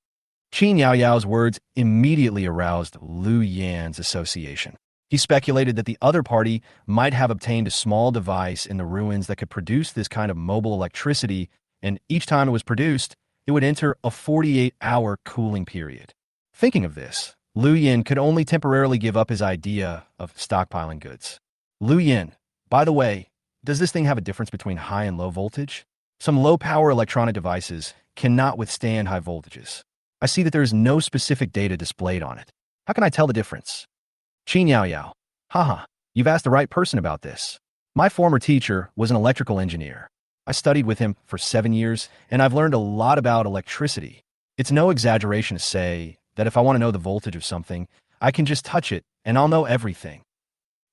Qin Yao Yao's words immediately aroused Liu Yin's association. He speculated that the other party might have obtained a small device in the ruins that could produce this kind of mobile electricity, and each time it was produced, it would enter a 48-hour cooling period. Thinking of this, Liu Yin could only temporarily give up his idea of stockpiling goods. Liu Yin: by the way, does this thing have a difference between high and low voltage? Some low-power electronic devices cannot withstand high voltages. I see that there is no specific data displayed on it. How can I tell the difference? Qin Yao Yao: haha, You've asked the right person about this. My former teacher was an electrical engineer. I studied with him for 7 years, and I've learned a lot about electricity. It's no exaggeration to say that if I want to know the voltage of something, I can just touch it, and I'll know everything.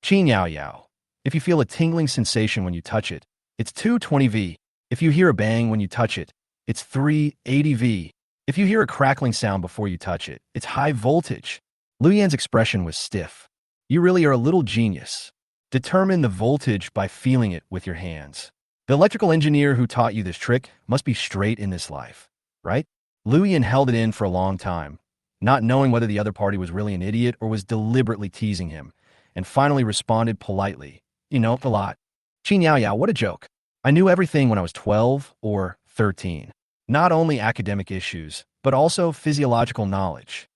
Qin Yao Yao. If you feel a tingling sensation when you touch it, it's 220V. If you hear a bang when you touch it, it's 380V. If you hear a crackling sound before you touch it, it's high voltage. Lu Yan's expression was stiff. You really are a little genius. Determine the voltage by feeling it with your hands. The electrical engineer who taught you this trick must be straight in this life, right? Lu Yan held it in for a long time, not knowing whether the other party was really an idiot or was deliberately teasing him, and finally responded politely. You know, a lot. Qin Yao Yao, what a joke. I knew everything when I was 12 or 13. Not only academic issues, but also physiological knowledge.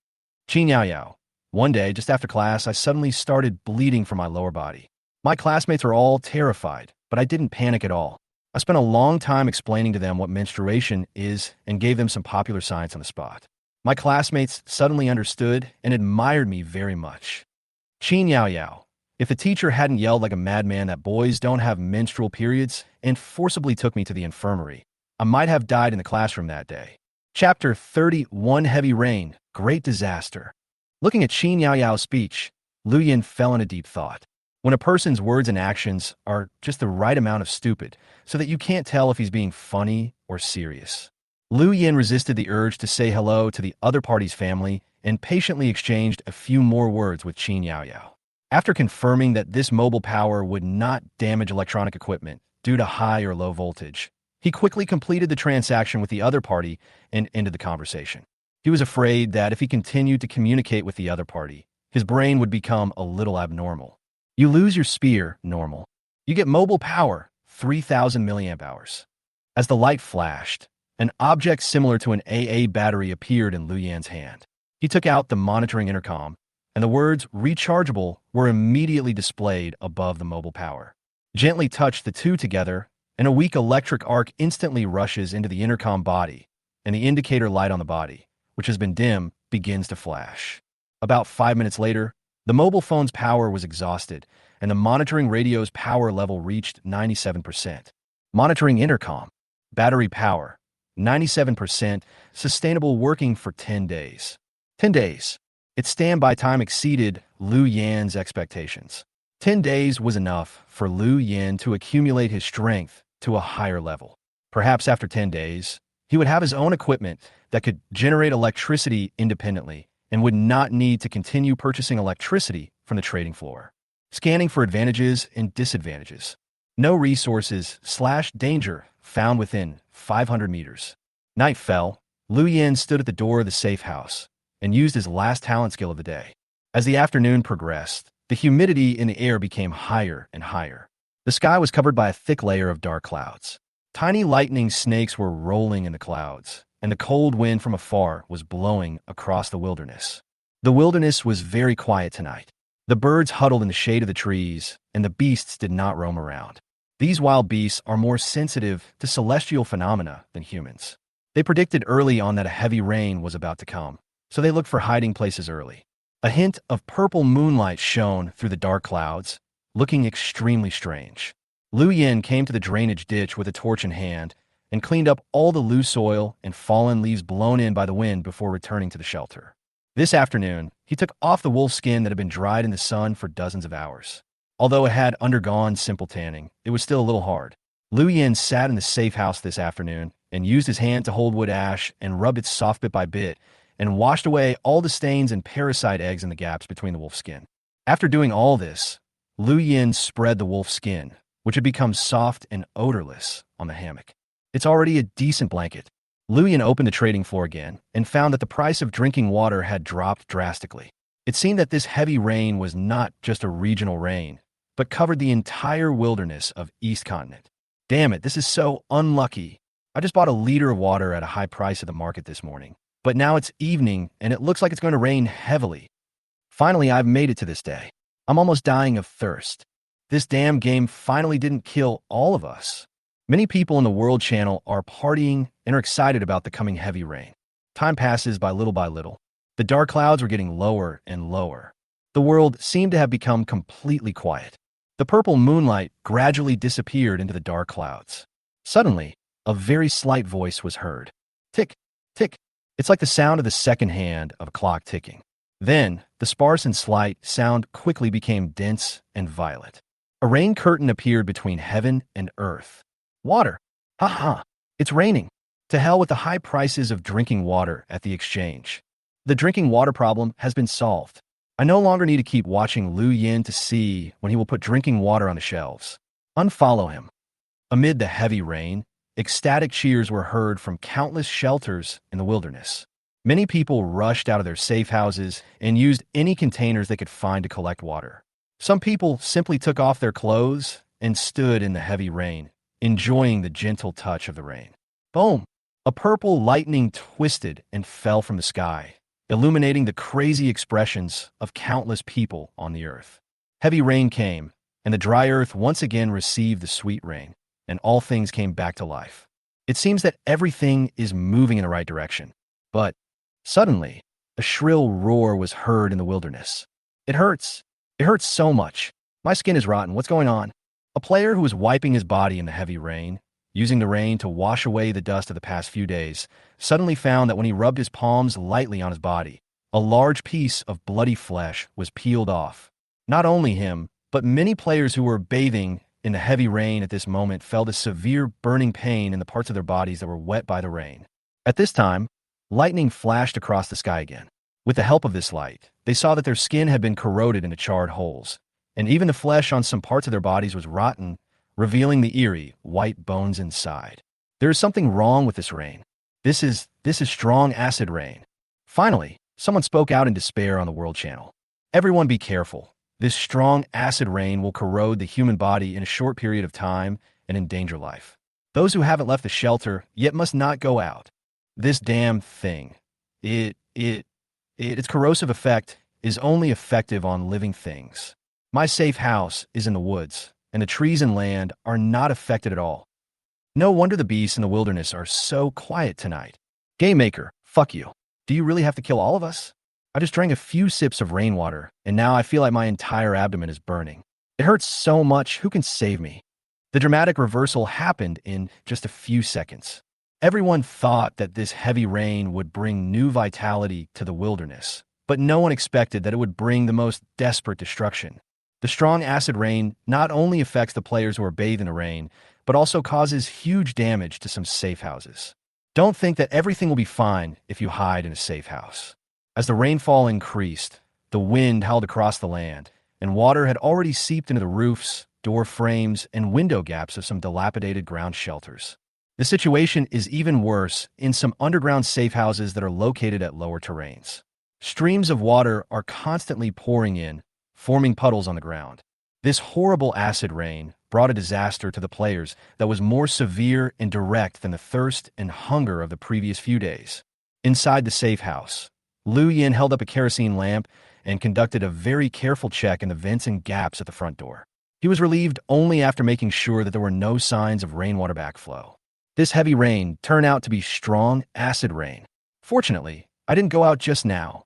Qin Yao Yao. One day, just after class, I suddenly started bleeding from my lower body. My classmates were all terrified, but I didn't panic at all. I spent a long time explaining to them what menstruation is and gave them some popular science on the spot. My classmates suddenly understood and admired me very much. Qin Yao Yao. If the teacher hadn't yelled like a madman that boys don't have menstrual periods and forcibly took me to the infirmary, I might have died in the classroom that day. Chapter 31 Heavy Rain, Great Disaster. Looking at Qin Yao Yao's speech, Lu Yan fell in a deep thought. When a person's words and actions are just the right amount of stupid, so that you can't tell if he's being funny or serious. Lu Yan resisted the urge to say hello to the other party's family and patiently exchanged a few more words with Qin Yao Yao. After confirming that this mobile power would not damage electronic equipment due to high or low voltage, he quickly completed the transaction with the other party and ended the conversation. He was afraid that if he continued to communicate with the other party, his brain would become a little abnormal. You lose your spear, normal. You get mobile power, 3,000 milliamp hours. As the light flashed, an object similar to an AA battery appeared in Lu Yan's hand. He took out the monitoring intercom, and the words rechargeable were immediately displayed above the mobile power. Gently touch the two together, and a weak electric arc instantly rushes into the intercom body, and the indicator light on the body, which has been dim, begins to flash. About 5 minutes later, the mobile phone's power was exhausted, and the monitoring radio's power level reached 97%. Monitoring intercom. Battery power. 97%. Sustainable working for 10 days. 10 days. Its standby time exceeded Lu Yan's expectations. 10 days was enough for Lu Yan to accumulate his strength to a higher level. Perhaps after 10 days, he would have his own equipment that could generate electricity independently and would not need to continue purchasing electricity from the trading floor. Scanning for advantages and disadvantages. No resources/danger found within 500 meters. Night fell. Lu Yan stood at the door of the safe house and used his last talent skill of the day. As the afternoon progressed, the humidity in the air became higher and higher. The sky was covered by a thick layer of dark clouds. Tiny lightning snakes were rolling in the clouds, and the cold wind from afar was blowing across the wilderness. The wilderness was very quiet tonight. The birds huddled in the shade of the trees, and the beasts did not roam around. These wild beasts are more sensitive to celestial phenomena than humans. They predicted early on that a heavy rain was about to come, so they looked for hiding places early. A hint of purple moonlight shone through the dark clouds, looking extremely strange. Lu Yan came to the drainage ditch with a torch in hand and cleaned up all the loose oil and fallen leaves blown in by the wind before returning to the shelter. This afternoon, he took off the wolf skin that had been dried in the sun for dozens of hours. Although it had undergone simple tanning, it was still a little hard. Lu Yan sat in the safe house this afternoon and used his hand to hold wood ash and rub it soft bit by bit and washed away all the stains and parasite eggs in the gaps between the wolf skin. After doing all this, Lu Yan spread the wolf skin, which had become soft and odorless, on the hammock. It's already a decent blanket. Lu Yan opened the trading floor again and found that the price of drinking water had dropped drastically. It seemed that this heavy rain was not just a regional rain, but covered the entire wilderness of East Continent. Damn it, this is so unlucky. I just bought a liter of water at a high price at the market this morning, but now it's evening and it looks like it's going to rain heavily. Finally, I've made it to this day. I'm almost dying of thirst. This damn game finally didn't kill all of us. Many people in the World Channel are partying and are excited about the coming heavy rain. Time passes by little. The dark clouds were getting lower and lower. The world seemed to have become completely quiet. The purple moonlight gradually disappeared into the dark clouds. Suddenly, a very slight voice was heard. Tick, tick. It's like the sound of the second hand of a clock ticking. Then, the sparse and slight sound quickly became dense and violet. A rain curtain appeared between heaven and earth. Water. Ha ha. It's raining. To hell with the high prices of drinking water at the exchange. The drinking water problem has been solved. I no longer need to keep watching Liu Yin to see when he will put drinking water on the shelves. Unfollow him. Amid the heavy rain, ecstatic cheers were heard from countless shelters in the wilderness. Many people rushed out of their safe houses and used any containers they could find to collect water. Some people simply took off their clothes and stood in the heavy rain, enjoying the gentle touch of the rain. Boom! A purple lightning twisted and fell from the sky, illuminating the crazy expressions of countless people on the earth. Heavy rain came, and the dry earth once again received the sweet rain, and all things came back to life. It seems that everything is moving in the right direction. But suddenly, a shrill roar was heard in the wilderness. It hurts. It hurts so much. My skin is rotten. What's going on? A player who was wiping his body in the heavy rain, using the rain to wash away the dust of the past few days, suddenly found that when he rubbed his palms lightly on his body, a large piece of bloody flesh was peeled off. Not only him, but many players who were bathing in the heavy rain at this moment felt a severe burning pain in the parts of their bodies that were wet by the rain. At this time, lightning flashed across the sky again. With the help of this light, they saw that their skin had been corroded into charred holes, and even the flesh on some parts of their bodies was rotten, revealing the eerie, white bones inside. There is something wrong with this rain. This is strong acid rain. Finally, someone spoke out in despair on the World Channel. Everyone be careful. This strong acid rain will corrode the human body in a short period of time and endanger life. Those who haven't left the shelter yet must not go out. This damn thing. Its corrosive effect is only effective on living things. My safe house is in the woods, and the trees and land are not affected at all. No wonder the beasts in the wilderness are so quiet tonight. Game Maker, fuck you. Do you really have to kill all of us? I just drank a few sips of rainwater, and now I feel like my entire abdomen is burning. It hurts so much. Who can save me? The dramatic reversal happened in just a few seconds. Everyone thought that this heavy rain would bring new vitality to the wilderness, but no one expected that it would bring the most desperate destruction. The strong acid rain not only affects the players who are bathed in the rain, but also causes huge damage to some safe houses. Don't think that everything will be fine if you hide in a safe house. As the rainfall increased, the wind howled across the land, and water had already seeped into the roofs, door frames, and window gaps of some dilapidated ground shelters. The situation is even worse in some underground safe houses that are located at lower terrains. Streams of water are constantly pouring in, forming puddles on the ground. This horrible acid rain brought a disaster to the players that was more severe and direct than the thirst and hunger of the previous few days. Inside the safe house, Liu Yin held up a kerosene lamp and conducted a very careful check in the vents and gaps at the front door. He was relieved only after making sure that there were no signs of rainwater backflow. This heavy rain turned out to be strong acid rain. Fortunately, I didn't go out just now.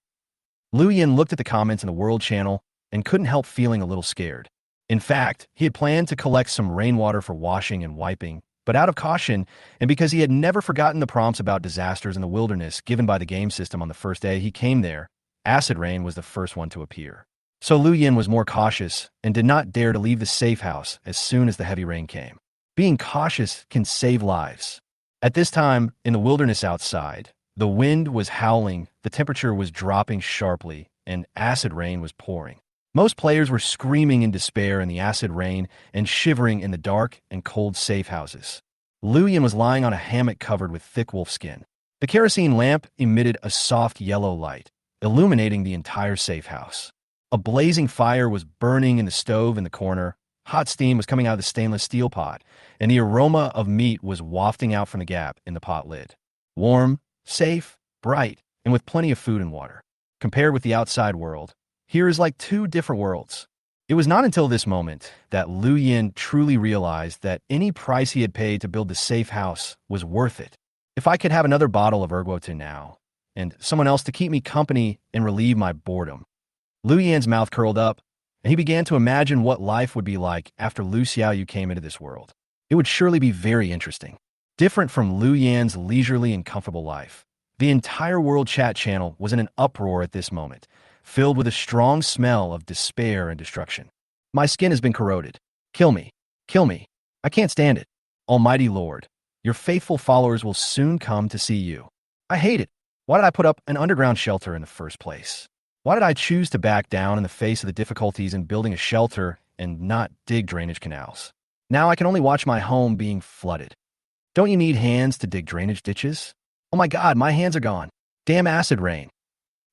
Liu Yin looked at the comments in the World Channel and couldn't help feeling a little scared. In fact, he had planned to collect some rainwater for washing and wiping, but out of caution, and because he had never forgotten the prompts about disasters in the wilderness given by the game system on the first day he came there, acid rain was the first one to appear. So Liu Yin was more cautious and did not dare to leave the safe house as soon as the heavy rain came. Being cautious can save lives. At this time, in the wilderness outside, the wind was howling, the temperature was dropping sharply, and acid rain was pouring. Most players were screaming in despair in the acid rain and shivering in the dark and cold safe houses. Liu Yin was lying on a hammock covered with thick wolf skin. The kerosene lamp emitted a soft yellow light, illuminating the entire safe house. A blazing fire was burning in the stove in the corner. Hot steam was coming out of the stainless steel pot, and the aroma of meat was wafting out from the gap in the pot lid. Warm, safe, bright, and with plenty of food and water. Compared with the outside world, here is like two different worlds. It was not until this moment that Liu Yin truly realized that any price he had paid to build the safe house was worth it. If I could have another bottle of ergotin now, and someone else to keep me company and relieve my boredom. Lu Yan's mouth curled up, and he began to imagine what life would be like after Lu Xiaoyu came into this world. It would surely be very interesting. Different from Lu Yan's leisurely and comfortable life, the entire world chat channel was in an uproar at this moment, filled with a strong smell of despair and destruction. My skin has been corroded. Kill me. Kill me. I can't stand it. Almighty Lord, your faithful followers will soon come to see you. I hate it. Why did I put up an underground shelter in the first place? Why did I choose to back down in the face of the difficulties in building a shelter and not dig drainage canals? Now I can only watch my home being flooded. Don't you need hands to dig drainage ditches? Oh my God, my hands are gone. Damn acid rain.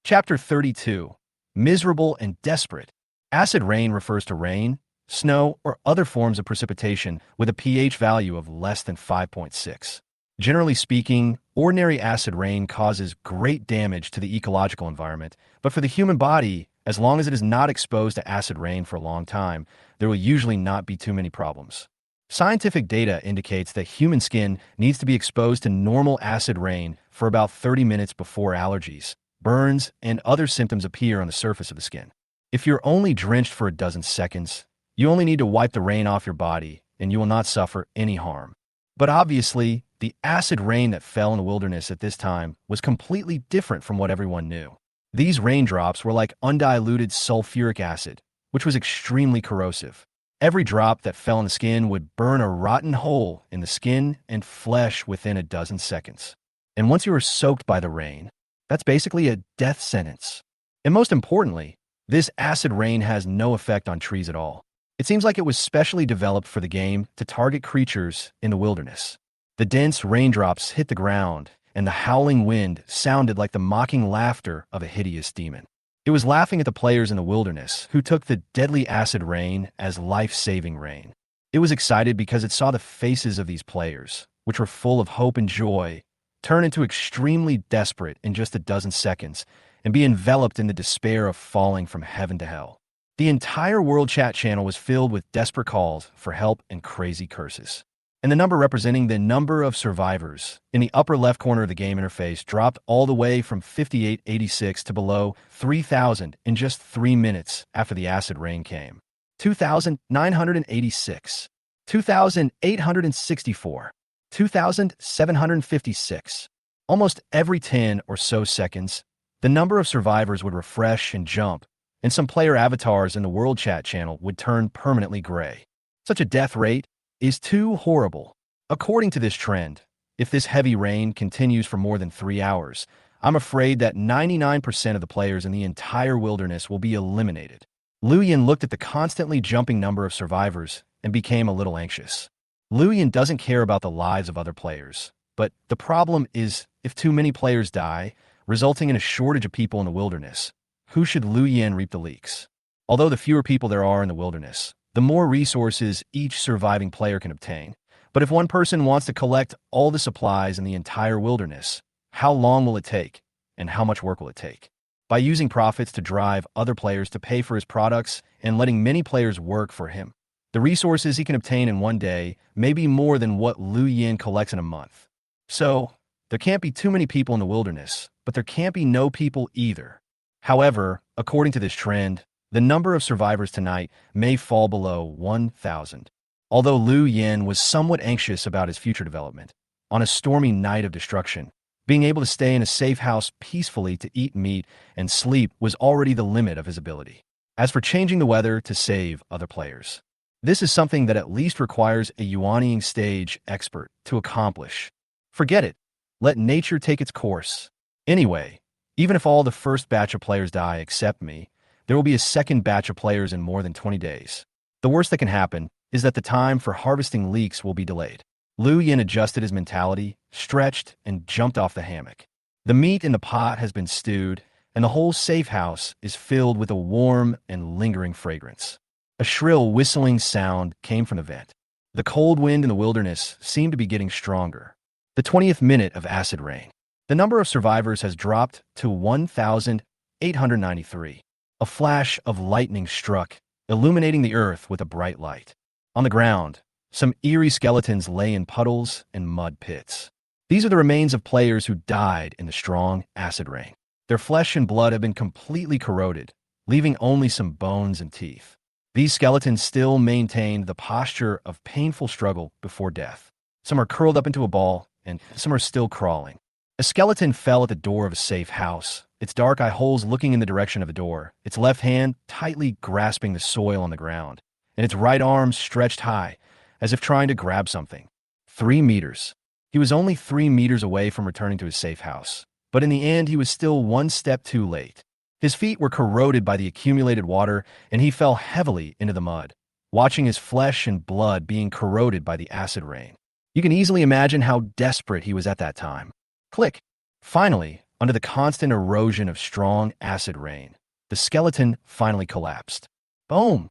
Chapter 32. Miserable and desperate. Acid rain refers to rain, snow, or other forms of precipitation with a pH value of less than 5.6. Generally speaking, ordinary acid rain causes great damage to the ecological environment, but for the human body, as long as it is not exposed to acid rain for a long time, there will usually not be too many problems. Scientific data indicates that human skin needs to be exposed to normal acid rain for about 30 minutes before allergies, burns, and other symptoms appear on the surface of the skin. If you're only drenched for a dozen seconds, you only need to wipe the rain off your body, and you will not suffer any harm. But obviously, the acid rain that fell in the wilderness at this time was completely different from what everyone knew. These raindrops were like undiluted sulfuric acid, which was extremely corrosive. Every drop that fell on the skin would burn a rotten hole in the skin and flesh within a dozen seconds. And once you were soaked by the rain, that's basically a death sentence. And most importantly, this acid rain has no effect on trees at all. It seems like it was specially developed for the game to target creatures in the wilderness. The dense raindrops hit the ground, and the howling wind sounded like the mocking laughter of a hideous demon. It was laughing at the players in the wilderness who took the deadly acid rain as life-saving rain. It was excited because it saw the faces of these players, which were full of hope and joy, turn into extremely desperate in just a dozen seconds and be enveloped in the despair of falling from heaven to hell. The entire world chat channel was filled with desperate calls for help and crazy curses. And the number representing the number of survivors in the upper left corner of the game interface dropped all the way from 5886 to below 3,000 in just 3 minutes after the acid rain came. 2,986, 2,864, 2,756. Almost every 10 or so seconds, the number of survivors would refresh and jump, and some player avatars in the world chat channel would turn permanently gray. Such a death rate is too horrible. According to this trend, if this heavy rain continues for more than 3 hours, I'm afraid that 99% of the players in the entire wilderness will be eliminated. Lu Yan looked at the constantly jumping number of survivors and became a little anxious. Lu Yan doesn't care about the lives of other players, but the problem is if too many players die, resulting in a shortage of people in the wilderness, who should Lu Yan reap the leaks? Although the fewer people there are in the wilderness, the more resources each surviving player can obtain. But if one person wants to collect all the supplies in the entire wilderness, how long will it take, and how much work will it take? By using profits to drive other players to pay for his products and letting many players work for him, the resources he can obtain in one day may be more than what Lu Yan collects in a month. So, there can't be too many people in the wilderness, but there can't be no people either. However, according to this trend, the number of survivors tonight may fall below 1,000. Although Lu Yan was somewhat anxious about his future development, on a stormy night of destruction, being able to stay in a safe house peacefully to eat meat and sleep was already the limit of his ability. As for changing the weather to save other players, this is something that at least requires a Yuanying stage expert to accomplish. Forget it. Let nature take its course. Anyway, even if all the first batch of players die except me, there will be a second batch of players in more than 20 days. The worst that can happen is that the time for harvesting leeks will be delayed. Lu Yan adjusted his mentality, stretched, and jumped off the hammock. The meat in the pot has been stewed, and the whole safe house is filled with a warm and lingering fragrance. A shrill whistling sound came from the vent. The cold wind in the wilderness seemed to be getting stronger. The 20th minute of acid rain. The number of survivors has dropped to 1,893. A flash of lightning struck, illuminating the earth with a bright light. On the ground, some eerie skeletons lay in puddles and mud pits. These are the remains of players who died in the strong acid rain. Their flesh and blood have been completely corroded, leaving only some bones and teeth. These skeletons still maintained the posture of painful struggle before death. Some are curled up into a ball, and some are still crawling. A skeleton fell at the door of a safe house, its dark eye holes looking in the direction of the door, its left hand tightly grasping the soil on the ground, and its right arm stretched high, as if trying to grab something. 3 meters. He was only 3 meters away from returning to his safe house, but in the end he was still one step too late. His feet were corroded by the accumulated water, and he fell heavily into the mud, watching his flesh and blood being corroded by the acid rain. You can easily imagine how desperate he was at that time. Click. Finally, under the constant erosion of strong acid rain, the skeleton finally collapsed. Boom!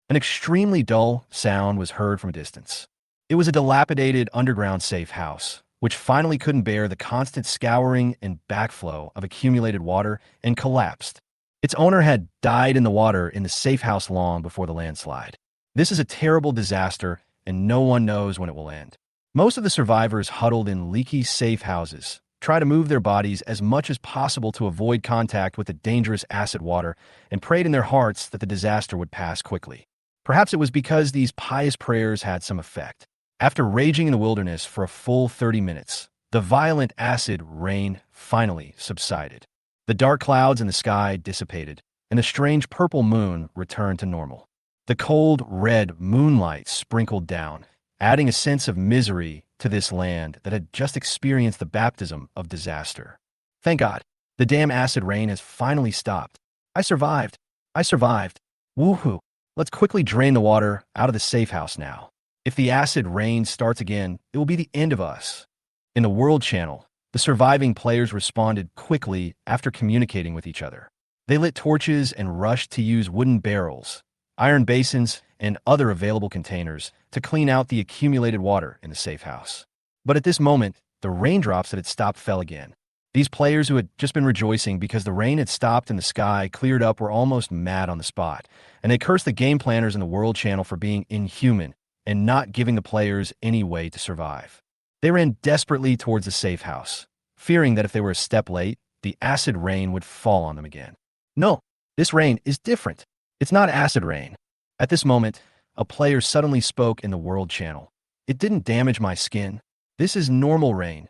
An extremely dull sound was heard from a distance. It was a dilapidated underground safe house, which finally couldn't bear the constant scouring and backflow of accumulated water and collapsed. Its owner had died in the water in the safe house long before the landslide. This is a terrible disaster, and no one knows when it will end. Most of the survivors huddled in leaky safe houses, try to move their bodies as much as possible to avoid contact with the dangerous acid water, and prayed in their hearts that the disaster would pass quickly. Perhaps it was because these pious prayers had some effect. After raging in the wilderness for a full 30 minutes, the violent acid rain finally subsided. The dark clouds in the sky dissipated, and the strange purple moon returned to normal. The cold, red moonlight sprinkled down, adding a sense of misery to this land that had just experienced the baptism of disaster. Thank God, the damn acid rain has finally stopped. I survived. Woohoo! Let's quickly drain the water out of the safe house now. If the acid rain starts again, it will be the end of us. In the World Channel, the surviving players responded quickly after communicating with each other. They lit torches and rushed to use wooden barrels, iron basins, and other available containers to clean out the accumulated water in the safe house. But at this moment, the raindrops that had stopped fell again. These players who had just been rejoicing because the rain had stopped and the sky cleared up were almost mad on the spot, and they cursed the game planners in the World Channel for being inhuman and not giving the players any way to survive. They ran desperately towards the safe house, fearing that if they were a step late, the acid rain would fall on them again. No, this rain is different. It's not acid rain. At this moment, a player suddenly spoke in the World Channel. It didn't damage my skin. This is normal rain.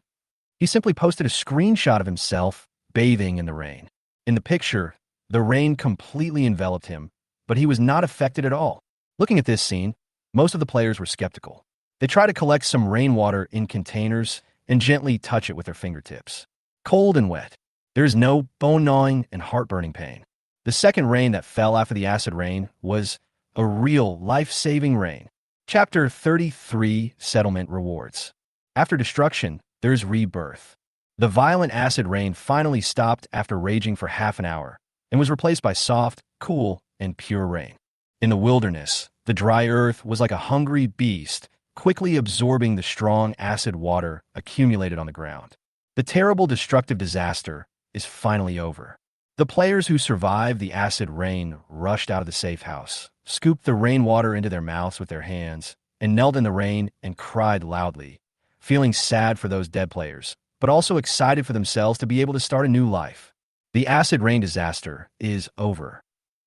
He simply posted a screenshot of himself bathing in the rain. In the picture, the rain completely enveloped him, but he was not affected at all. Looking at this scene, most of the players were skeptical. They tried to collect some rainwater in containers and gently touch it with their fingertips. Cold and wet. There is no bone-gnawing and heart-burning pain. The second rain that fell after the acid rain was a real life-saving rain. Chapter 33, Settlement Rewards. After destruction, there's rebirth. The violent acid rain finally stopped after raging for half an hour and was replaced by soft, cool, and pure rain. In the wilderness, the dry earth was like a hungry beast, quickly absorbing the strong acid water accumulated on the ground. The terrible destructive disaster is finally over. The players who survived the acid rain rushed out of the safe house, scooped the rainwater into their mouths with their hands, and knelt in the rain and cried loudly, feeling sad for those dead players, but also excited for themselves to be able to start a new life. The acid rain disaster is over.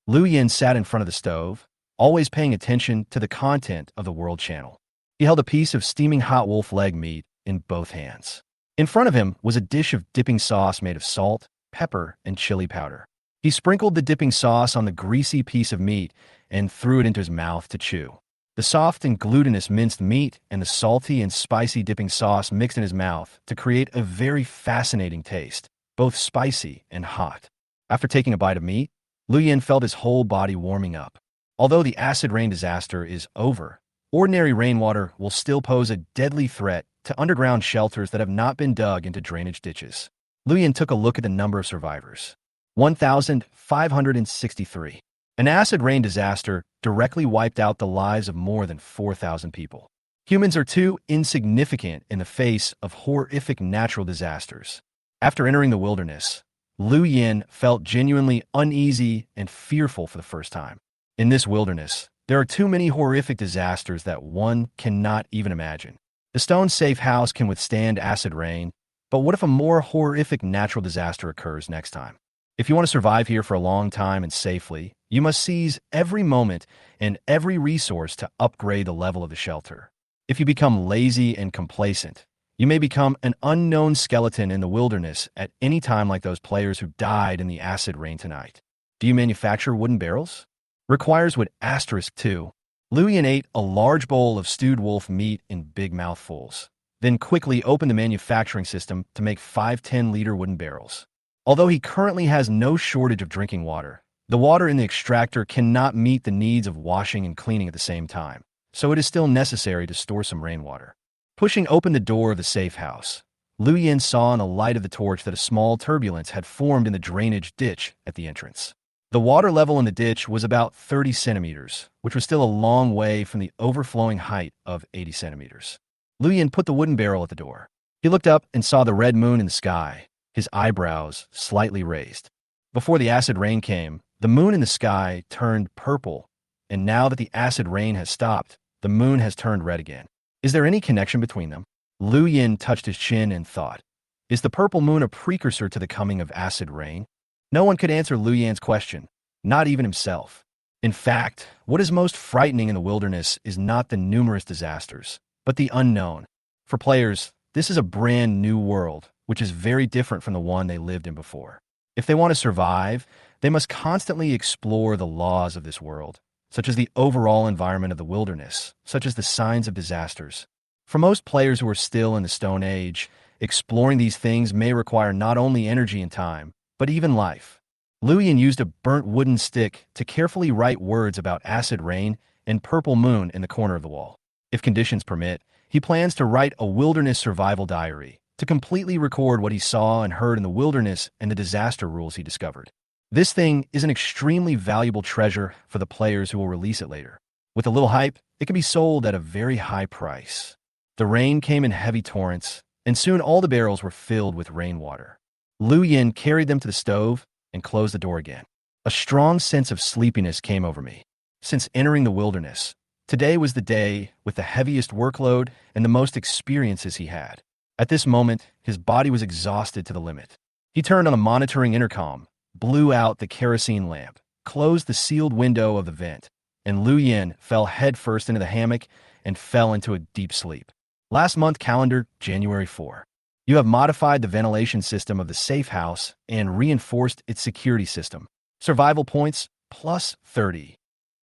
Liu Yin sat in front of the stove, always paying attention to the content of the World Channel. He held a piece of steaming hot wolf leg meat in both hands. In front of him was a dish of dipping sauce made of salt, pepper, and chili powder. He sprinkled the dipping sauce on the greasy piece of meat and threw it into his mouth to chew. The soft and glutinous minced meat and the salty and spicy dipping sauce mixed in his mouth to create a very fascinating taste, both spicy and hot. After taking a bite of meat, Liu Yin felt his whole body warming up. Although the acid rain disaster is over, ordinary rainwater will still pose a deadly threat to underground shelters that have not been dug into drainage ditches. Liu Yin took a look at the number of survivors. 1,563. An acid rain disaster directly wiped out the lives of more than 4,000 people. Humans are too insignificant in the face of horrific natural disasters. After entering the wilderness, Liu Yin felt genuinely uneasy and fearful for the first time. In this wilderness, there are too many horrific disasters that one cannot even imagine. The stone safe house can withstand acid rain, but what if a more horrific natural disaster occurs next time? If you want to survive here for a long time and safely, you must seize every moment and every resource to upgrade the level of the shelter. If you become lazy and complacent, you may become an unknown skeleton in the wilderness at any time, like those players who died in the acid rain tonight. Do you manufacture wooden barrels? Requires wood asterisk 2. Luyan ate a large bowl of stewed wolf meat in big mouthfuls, then quickly opened the manufacturing system to make 5 10-liter wooden barrels. Although he currently has no shortage of drinking water, the water in the extractor cannot meet the needs of washing and cleaning at the same time, so it is still necessary to store some rainwater. Pushing open the door of the safe house, Lu Yin saw in the light of the torch that a small turbulence had formed in the drainage ditch at the entrance. The water level in the ditch was about 30 centimeters, which was still a long way from the overflowing height of 80 centimeters. Lu Yin put the wooden barrel at the door. He looked up and saw the red moon in the sky, his eyebrows slightly raised. Before the acid rain came, the moon in the sky turned purple, and now that the acid rain has stopped, the moon has turned red again. Is there any connection between them? Lu Yin touched his chin and thought, is the purple moon a precursor to the coming of acid rain? No one could answer Lu Yan's question, not even himself. In fact, what is most frightening in the wilderness is not the numerous disasters, but the unknown. For players, this is a brand new world, which is very different from the one they lived in before. If they want to survive, they must constantly explore the laws of this world, such as the overall environment of the wilderness, such as the signs of disasters. For most players who are still in the Stone Age, exploring these things may require not only energy and time, but even life. Lu Yin used a burnt wooden stick to carefully write words about acid rain and purple moon in the corner of the wall. If conditions permit, he plans to write a wilderness survival diary to completely record what he saw and heard in the wilderness and the disaster rules he discovered. This thing is an extremely valuable treasure for the players who will release it later. With a little hype, it can be sold at a very high price. The rain came in heavy torrents, and soon all the barrels were filled with rainwater. Lu Yin carried them to the stove and closed the door again. A strong sense of sleepiness came over me. Since entering the wilderness, today was the day with the heaviest workload and the most experiences he had. At this moment, his body was exhausted to the limit. He turned on the monitoring intercom, blew out the kerosene lamp, closed the sealed window of the vent, and Lu Yin fell headfirst into the hammock and fell into a deep sleep. Last month calendar, January 4. You have modified the ventilation system of the safe house and reinforced its security system. Survival points, plus 30.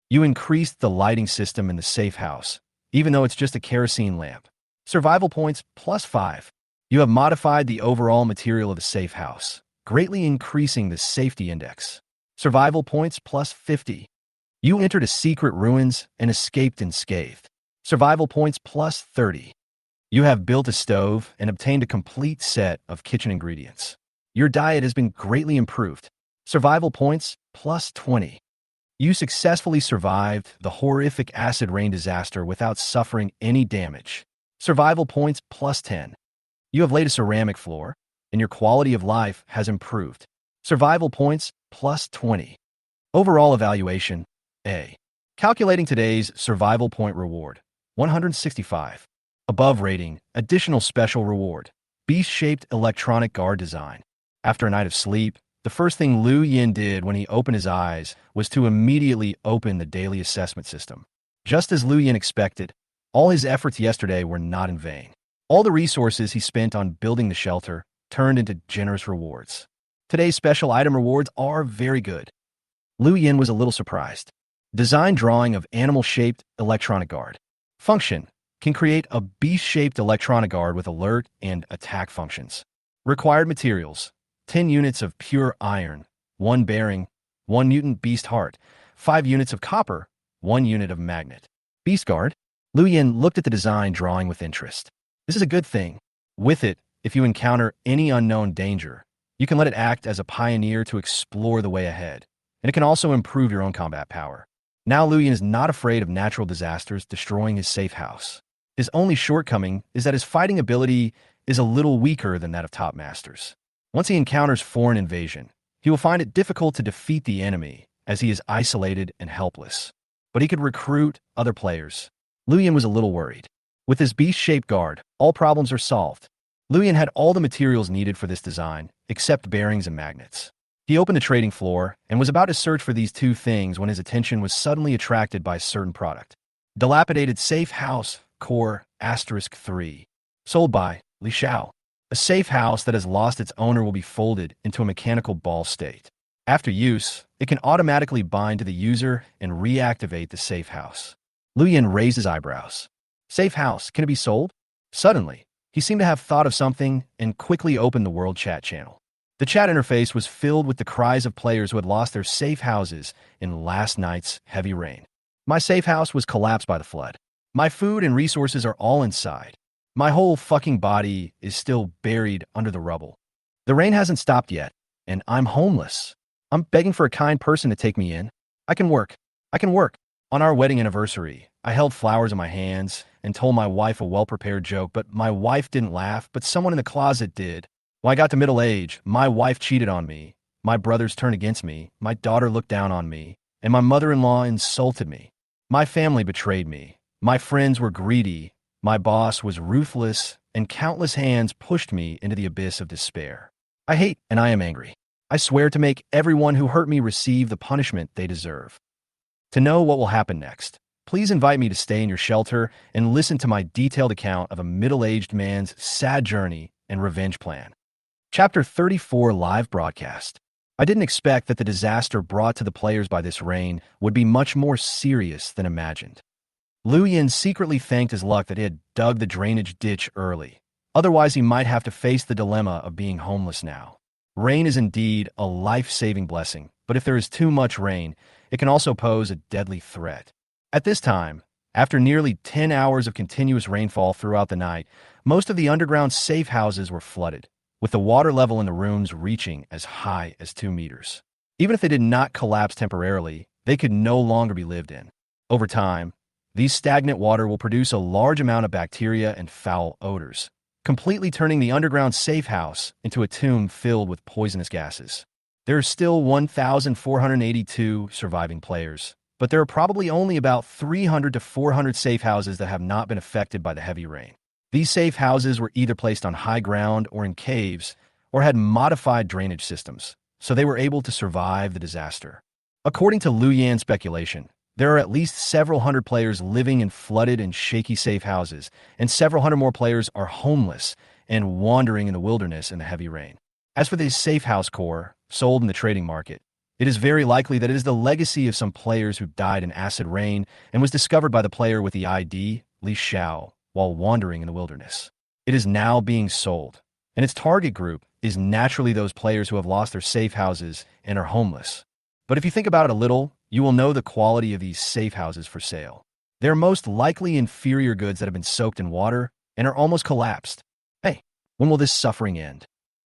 You increased the lighting system in the safe house, even though it's just a kerosene lamp. Survival points, plus 5. You have modified the overall material of the safe house, greatly increasing the safety index. Survival points, plus 50. You entered a secret ruins and escaped unscathed. Survival points, plus 30. You have built a stove and obtained a complete set of kitchen ingredients. Your diet has been greatly improved. Survival points, plus 20. You successfully survived the horrific acid rain disaster without suffering any damage. Survival points, plus 10. You have laid a ceramic floor, and your quality of life has improved. Survival points, plus 20. Overall evaluation, A. Calculating today's survival point reward, 165. Above rating, additional special reward, beast-shaped electronic guard design. After a night of sleep, the first thing Lu Yin did when he opened his eyes was to immediately open the daily assessment system. Just as Lu Yin expected, all his efforts yesterday were not in vain. All the resources he spent on building the shelter turned into generous rewards. Today's special item rewards are very good. Lu Yin was a little surprised. Design drawing of animal-shaped electronic guard. Function: can create a beast-shaped electronic guard with alert and attack functions. Required materials: 10 units of pure iron, 1 bearing, 1 mutant beast heart, 5 units of copper, 1 unit of magnet. Beast guard. Lu Yin looked at the design drawing with interest. This is a good thing. With it, if you encounter any unknown danger, you can let it act as a pioneer to explore the way ahead, and it can also improve your own combat power. Now Lu Yin is not afraid of natural disasters destroying his safe house. His only shortcoming is that his fighting ability is a little weaker than that of top masters. Once he encounters foreign invasion, he will find it difficult to defeat the enemy as he is isolated and helpless. But he could recruit other players. Lu Yin was a little worried. With his beast-shaped guard, all problems are solved. Lu Yin had all the materials needed for this design, except bearings and magnets. He opened the trading floor and was about to search for these two things when his attention was suddenly attracted by a certain product. Dilapidated Safe House Core *3. Sold by Li Xiao. A safe house that has lost its owner will be folded into a mechanical ball state. After use, it can automatically bind to the user and reactivate the safe house. Lu Yin raised his eyebrows. Safe house, can it be sold? Suddenly, he seemed to have thought of something and quickly opened the world chat channel. The chat interface was filled with the cries of players who had lost their safe houses in last night's heavy rain. My safe house was collapsed by the flood. My food and resources are all inside. My whole fucking body is still buried under the rubble. The rain hasn't stopped yet, and I'm homeless. I'm begging for a kind person to take me in. I can work. I can work. On our wedding anniversary, I held flowers in my hands and told my wife a well-prepared joke, but my wife didn't laugh, but someone in the closet did. When I got to middle age, my wife cheated on me, my brothers turned against me, my daughter looked down on me, and my mother-in-law insulted me. My family betrayed me. My friends were greedy. My boss was ruthless, and countless hands pushed me into the abyss of despair. I hate and I am angry. I swear to make everyone who hurt me receive the punishment they deserve. To know what will happen next, please invite me to stay in your shelter and listen to my detailed account of a middle-aged man's sad journey and revenge plan. Chapter 34 Live Broadcast. I didn't expect that the disaster brought to the players by this rain would be much more serious than imagined. Lu Yin secretly thanked his luck that he had dug the drainage ditch early. Otherwise, he might have to face the dilemma of being homeless now. Rain is indeed a life-saving blessing, but if there is too much rain, it can also pose a deadly threat. At this time, after nearly 10 hours of continuous rainfall throughout the night, most of the underground safe houses were flooded, with the water level in the rooms reaching as high as 2 meters. Even if they did not collapse temporarily, they could no longer be lived in. Over time, these stagnant water will produce a large amount of bacteria and foul odors, completely turning the underground safe house into a tomb filled with poisonous gases. There are still 1,482 surviving players, but there are probably only about 300 to 400 safe houses that have not been affected by the heavy rain. These safe houses were either placed on high ground or in caves, or had modified drainage systems, so they were able to survive the disaster. According to Lu Yan's speculation, there are at least several hundred players living in flooded and shaky safe houses, and several hundred more players are homeless and wandering in the wilderness in the heavy rain. As for the safe house core, sold in the trading market, it is very likely that it is the legacy of some players who died in acid rain and was discovered by the player with the ID Li Xiao while wandering in the wilderness. It is now being sold, and its target group is naturally those players who have lost their safe houses and are homeless. But if you think about it a little, you will know the quality of these safe houses for sale. They are most likely inferior goods that have been soaked in water and are almost collapsed. Hey, when will this suffering end?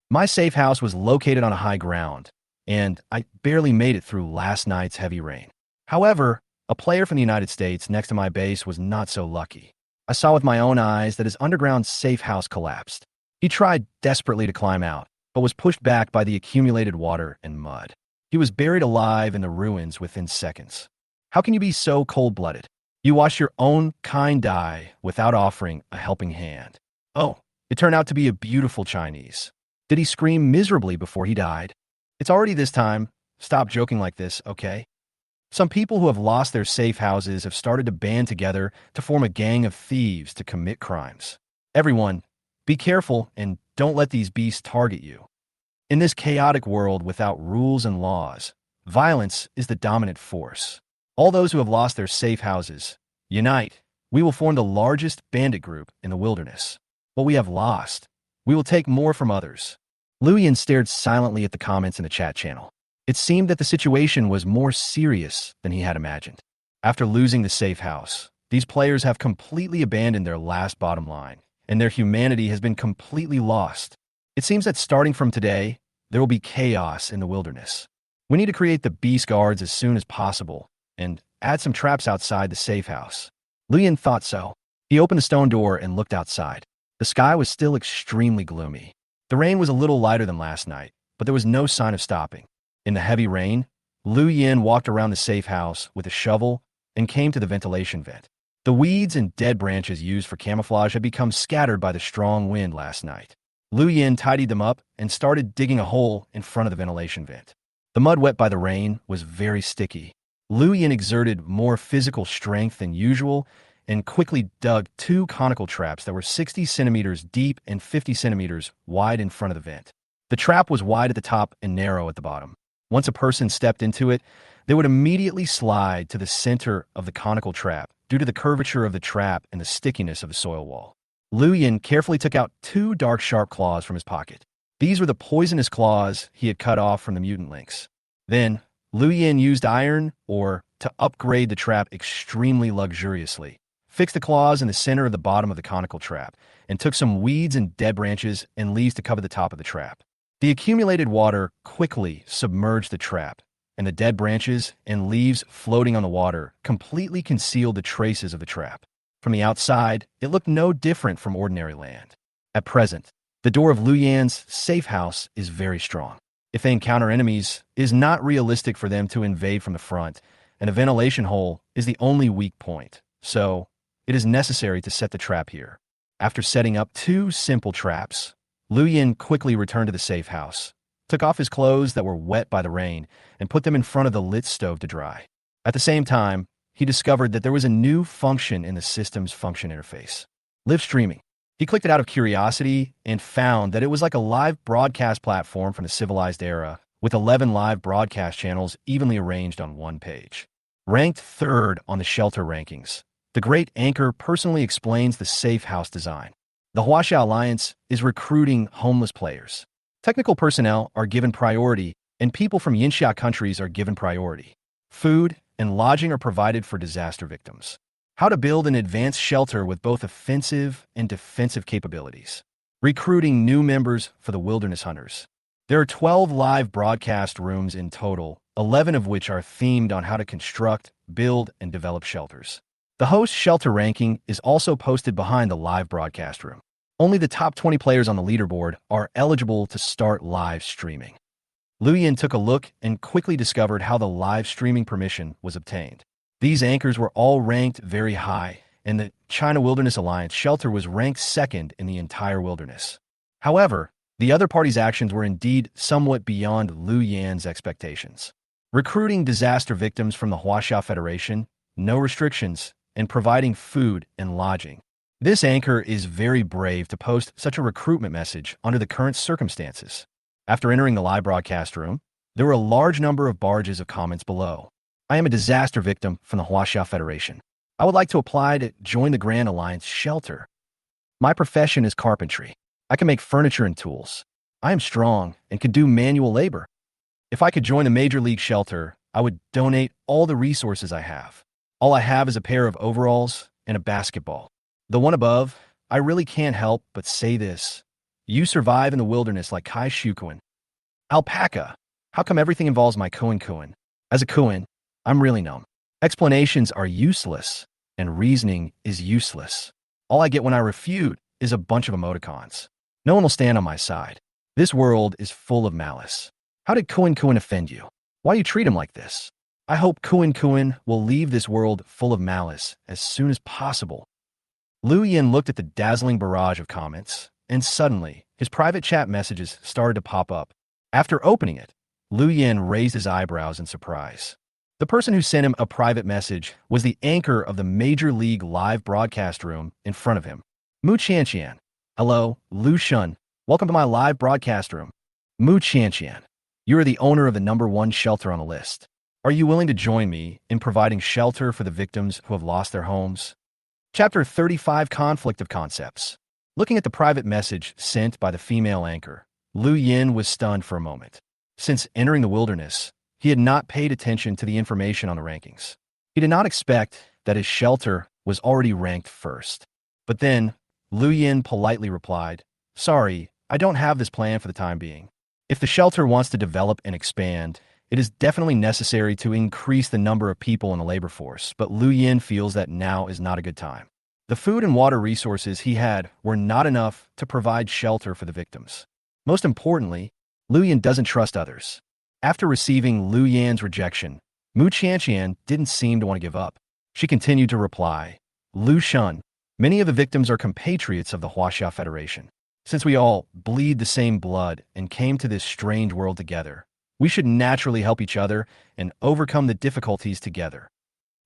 My safe house was located on a high ground, and I barely made it through last night's heavy rain. However, a player from the United States next to my base was not so lucky. I saw with my own eyes that his underground safe house collapsed. He tried desperately to climb out, but was pushed back by the accumulated water and mud. He was buried alive in the ruins within seconds. How can you be so cold-blooded? You watch your own kind die without offering a helping hand. Oh, it turned out to be a beautiful Chinese. Did he scream miserably before he died? It's already this time. Stop joking like this, okay? Some people who have lost their safe houses have started to band together to form a gang of thieves to commit crimes. Everyone, be careful and don't let these beasts target you. In this chaotic world without rules and laws, violence is the dominant force. All those who have lost their safe houses, unite. We will form the largest bandit group in the wilderness. What we have lost, we will take more from others. Lu Yin stared silently at the comments in the chat channel. It seemed that the situation was more serious than he had imagined. After losing the safe house, these players have completely abandoned their last bottom line, and their humanity has been completely lost. It seems that starting from today, there will be chaos in the wilderness. We need to create the beast guards as soon as possible, and add some traps outside the safe house. Lu Yin thought so. He opened the stone door and looked outside. The sky was still extremely gloomy. The rain was a little lighter than last night, but there was no sign of stopping. In the heavy rain, Lu Yin walked around the safe house with a shovel and came to the ventilation vent. The weeds and dead branches used for camouflage had become scattered by the strong wind last night. Lu Yin tidied them up and started digging a hole in front of the ventilation vent. The mud wet by the rain was very sticky. Lu Yin exerted more physical strength than usual and quickly dug two conical traps that were 60 centimeters deep and 50 centimeters wide in front of the vent. The trap was wide at the top and narrow at the bottom. Once a person stepped into it, they would immediately slide to the center of the conical trap due to the curvature of the trap and the stickiness of the soil wall. Lu Yin carefully took out two dark sharp claws from his pocket. These were the poisonous claws he had cut off from the mutant lynx. Then, Lu Yin used iron ore to upgrade the trap extremely luxuriously, fixed the claws in the center of the bottom of the conical trap, and took some weeds and dead branches and leaves to cover the top of the trap. The accumulated water quickly submerged the trap, and the dead branches and leaves floating on the water completely concealed the traces of the trap. From the outside, it looked no different from ordinary land. At present, the door of Lu Yan's safe house is very strong. If they encounter enemies, it is not realistic for them to invade from the front, and a ventilation hole is the only weak point, so it is necessary to set the trap here. After setting up two simple traps, Lu Yin quickly returned to the safe house, took off his clothes that were wet by the rain, and put them in front of the lit stove to dry. At the same time, he discovered that there was a new function in the system's function interface: live streaming. He clicked it out of curiosity and found that it was like a live broadcast platform from the civilized era, with 11 live broadcast channels evenly arranged on one page. Ranked third on the shelter rankings, the great anchor personally explains the safe house design. The Huaxia Alliance is recruiting homeless players. Technical personnel are given priority, and people from Yinxia countries are given priority. Food and lodging are provided for disaster victims. How to build an advanced shelter with both offensive and defensive capabilities. Recruiting new members for the wilderness hunters. There are 12 live broadcast rooms in total, 11 of which are themed on how to construct, build, and develop shelters. The host shelter ranking is also posted behind the live broadcast room. Only the top 20 players on the leaderboard are eligible to start live streaming. Lu Yin took a look and quickly discovered how the live streaming permission was obtained. These anchors were all ranked very high, and the China Wilderness Alliance shelter was ranked second in the entire wilderness. However, the other party's actions were indeed somewhat beyond Lu Yan's expectations. Recruiting disaster victims from the Huaxia Federation, no restrictions, and providing food and lodging. This anchor is very brave to post such a recruitment message under the current circumstances. After entering the live broadcast room, there were a large number of barges of comments below. I am a disaster victim from the Huaxia Federation. I would like to apply to join the Grand Alliance shelter. My profession is carpentry. I can make furniture and tools. I am strong and can do manual labor. If I could join the Major League shelter, I would donate all the resources I have. All I have is a pair of overalls and a basketball. The one above, I really can't help but say this. You survive in the wilderness like Kai Shukuan. Alpaca. How come everything involves my Kuan? As a Kuan, I'm really numb. Explanations are useless, and reasoning is useless. All I get when I refute is a bunch of emoticons. No one will stand on my side. This world is full of malice. How did Kuan offend you? Why do you treat him like this? I hope Kuan will leave this world full of malice as soon as possible. Lu Yin looked at the dazzling barrage of comments, and suddenly, his private chat messages started to pop up. After opening it, Lu Yin raised his eyebrows in surprise. The person who sent him a private message was the anchor of the Major League live broadcast room in front of him. Mu Qianqian. Hello, Lu Shun. Welcome to my live broadcast room. Mu Qianqian. You are the owner of the #1 shelter on the list. Are you willing to join me in providing shelter for the victims who have lost their homes? Chapter 35: Conflict of Concepts. Looking at the private message sent by the female anchor, Lu Yin was stunned for a moment. Since entering the wilderness, he had not paid attention to the information on the rankings. He did not expect that his shelter was already ranked first. But then, Lu Yin politely replied, "Sorry, I don't have this plan for the time being. If the shelter wants to develop and expand, it is definitely necessary to increase the number of people in the labor force, but Lu Yin feels that now is not a good time. The food and water resources he had were not enough to provide shelter for the victims. Most importantly, Lu Yin doesn't trust others. After receiving Lu Yan's rejection, Mu Qianqian didn't seem to want to give up. She continued to reply, Lu Shun, many of the victims are compatriots of the Huaxia Federation. Since we all bleed the same blood and came to this strange world together, We should naturally help each other and overcome the difficulties together.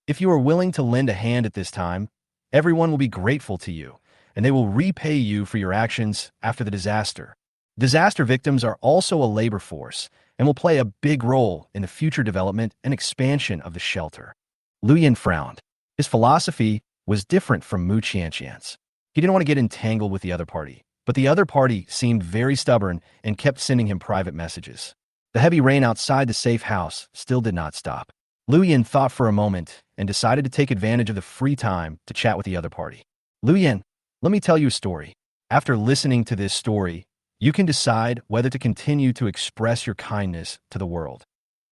If you are willing to lend a hand at this time, everyone will be grateful to you, and they will repay you for your actions after the disaster. Disaster victims are also a labor force and will play a big role in the future development and expansion of the shelter. Lu Yin frowned. His philosophy was different from Mu Qianqian's. He didn't want to get entangled with the other party, but the other party seemed very stubborn and kept sending him private messages. The heavy rain outside the safe house still did not stop. Lu Yin thought for a moment and decided to take advantage of the free time to chat with the other party. Lu Yin, let me tell you a story. After listening to this story, you can decide whether to continue to express your kindness to the world.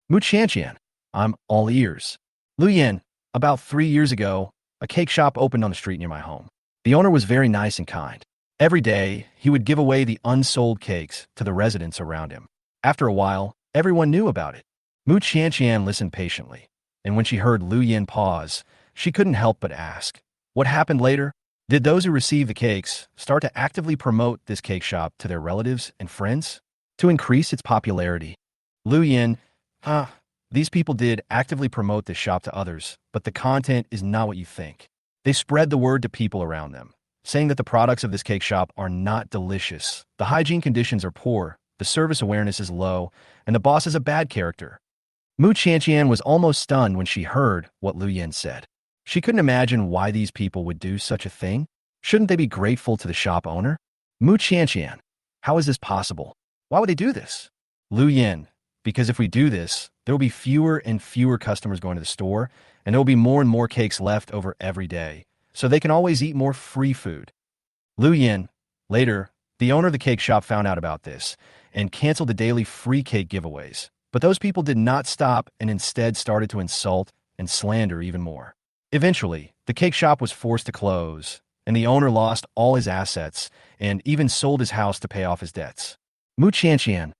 Mu Qianqian, I'm all ears. Lu Yin, about 3 years ago, a cake shop opened on the street near my home. The owner was very nice and kind. Every day, he would give away the unsold cakes to the residents around him. After a while, everyone knew about it. Mu Qianqian listened patiently, and when she heard Lu Yin pause, she couldn't help but ask, what happened later? Did those who received the cakes start to actively promote this cake shop to their relatives and friends to increase its popularity? Lu Yin, these people did actively promote this shop to others, but the content is not what you think. They spread the word to people around them, saying that the products of this cake shop are not delicious, the hygiene conditions are poor, the service awareness is low, and the boss is a bad character. Mu Qianqian was almost stunned when she heard what Lu Yin said. She couldn't imagine why these people would do such a thing. Shouldn't they be grateful to the shop owner? Mu Qianqian, how is this possible? Why would they do this? Lu Yin, because if we do this, there will be fewer and fewer customers going to the store, and there will be more and more cakes left over every day, so they can always eat more free food. Lu Yin, later, the owner of the cake shop found out about this and canceled the daily free cake giveaways. But those people did not stop and instead started to insult and slander even more. Eventually, the cake shop was forced to close, and the owner lost all his assets and even sold his house to pay off his debts. Mu Qianqian,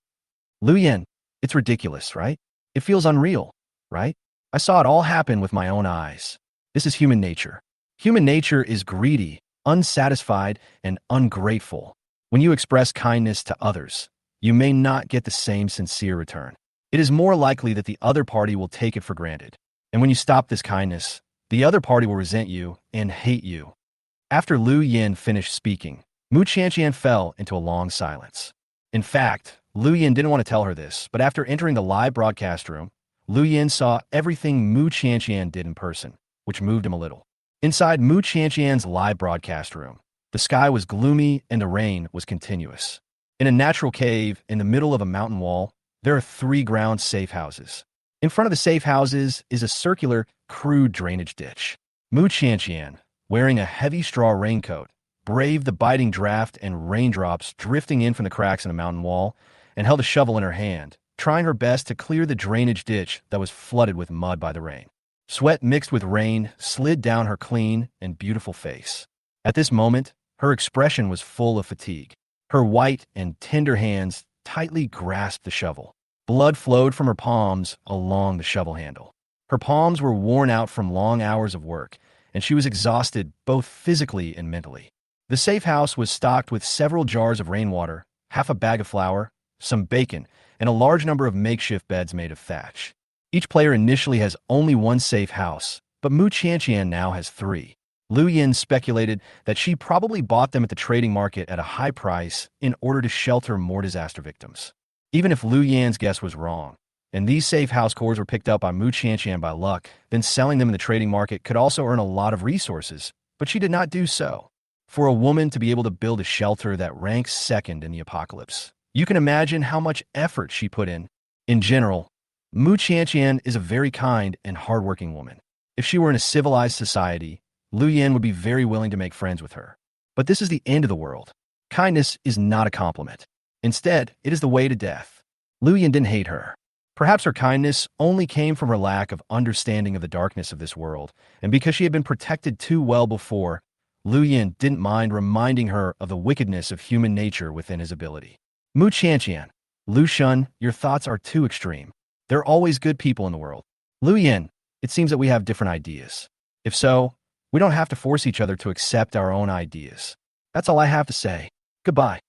Lu Yin, it's ridiculous, right? It feels unreal, right? I saw it all happen with my own eyes. This is human nature. Human nature is greedy, unsatisfied, and ungrateful. When you express kindness to others, you may not get the same sincere return. It is more likely that the other party will take it for granted. And when you stop this kindness, the other party will resent you and hate you. After Lu Yin finished speaking, Mu Qianqian fell into a long silence. In fact, Lu Yin didn't want to tell her this, but after entering the live broadcast room, Lu Yin saw everything Mu Qianqian did in person, which moved him a little. Inside Mu Qianqian's live broadcast room, the sky was gloomy and the rain was continuous. In a natural cave in the middle of a mountain wall, there are 3 ground safe houses. In front of the safe houses is a circular, crude drainage ditch. Mu Qianqian, wearing a heavy straw raincoat, braved the biting draft and raindrops drifting in from the cracks in the mountain wall, and held a shovel in her hand, trying her best to clear the drainage ditch that was flooded with mud by the rain. Sweat mixed with rain slid down her clean and beautiful face. At this moment, her expression was full of fatigue. Her white and tender hands tightly grasped the shovel. Blood flowed from her palms along the shovel handle. Her palms were worn out from long hours of work, and she was exhausted both physically and mentally. The safe house was stocked with several jars of rainwater, half a bag of flour, some bacon, and a large number of makeshift beds made of thatch. Each player initially has only one safe house, but Mu Qianqian now has 3. Lu Yin speculated that she probably bought them at the trading market at a high price in order to shelter more disaster victims. Even if Lu Yin's guess was wrong, and these safe house cores were picked up by Mu Qianqian by luck, then selling them in the trading market could also earn a lot of resources, but she did not do so. For a woman to be able to build a shelter that ranks second in the apocalypse, you can imagine how much effort she put in. In general, Mu Qianqian is a very kind and hardworking woman. If she were in a civilized society, Lu Yin would be very willing to make friends with her. But this is the end of the world. Kindness is not a compliment. Instead, it is the way to death. Lu Yin didn't hate her. Perhaps her kindness only came from her lack of understanding of the darkness of this world, and because she had been protected too well before, Lu Yin didn't mind reminding her of the wickedness of human nature within his ability. Mu Qianqian, Lu Shun, your thoughts are too extreme. There are always good people in the world. Lu Yin, it seems that we have different ideas. If so, we don't have to force each other to accept our own ideas. That's all I have to say. Goodbye.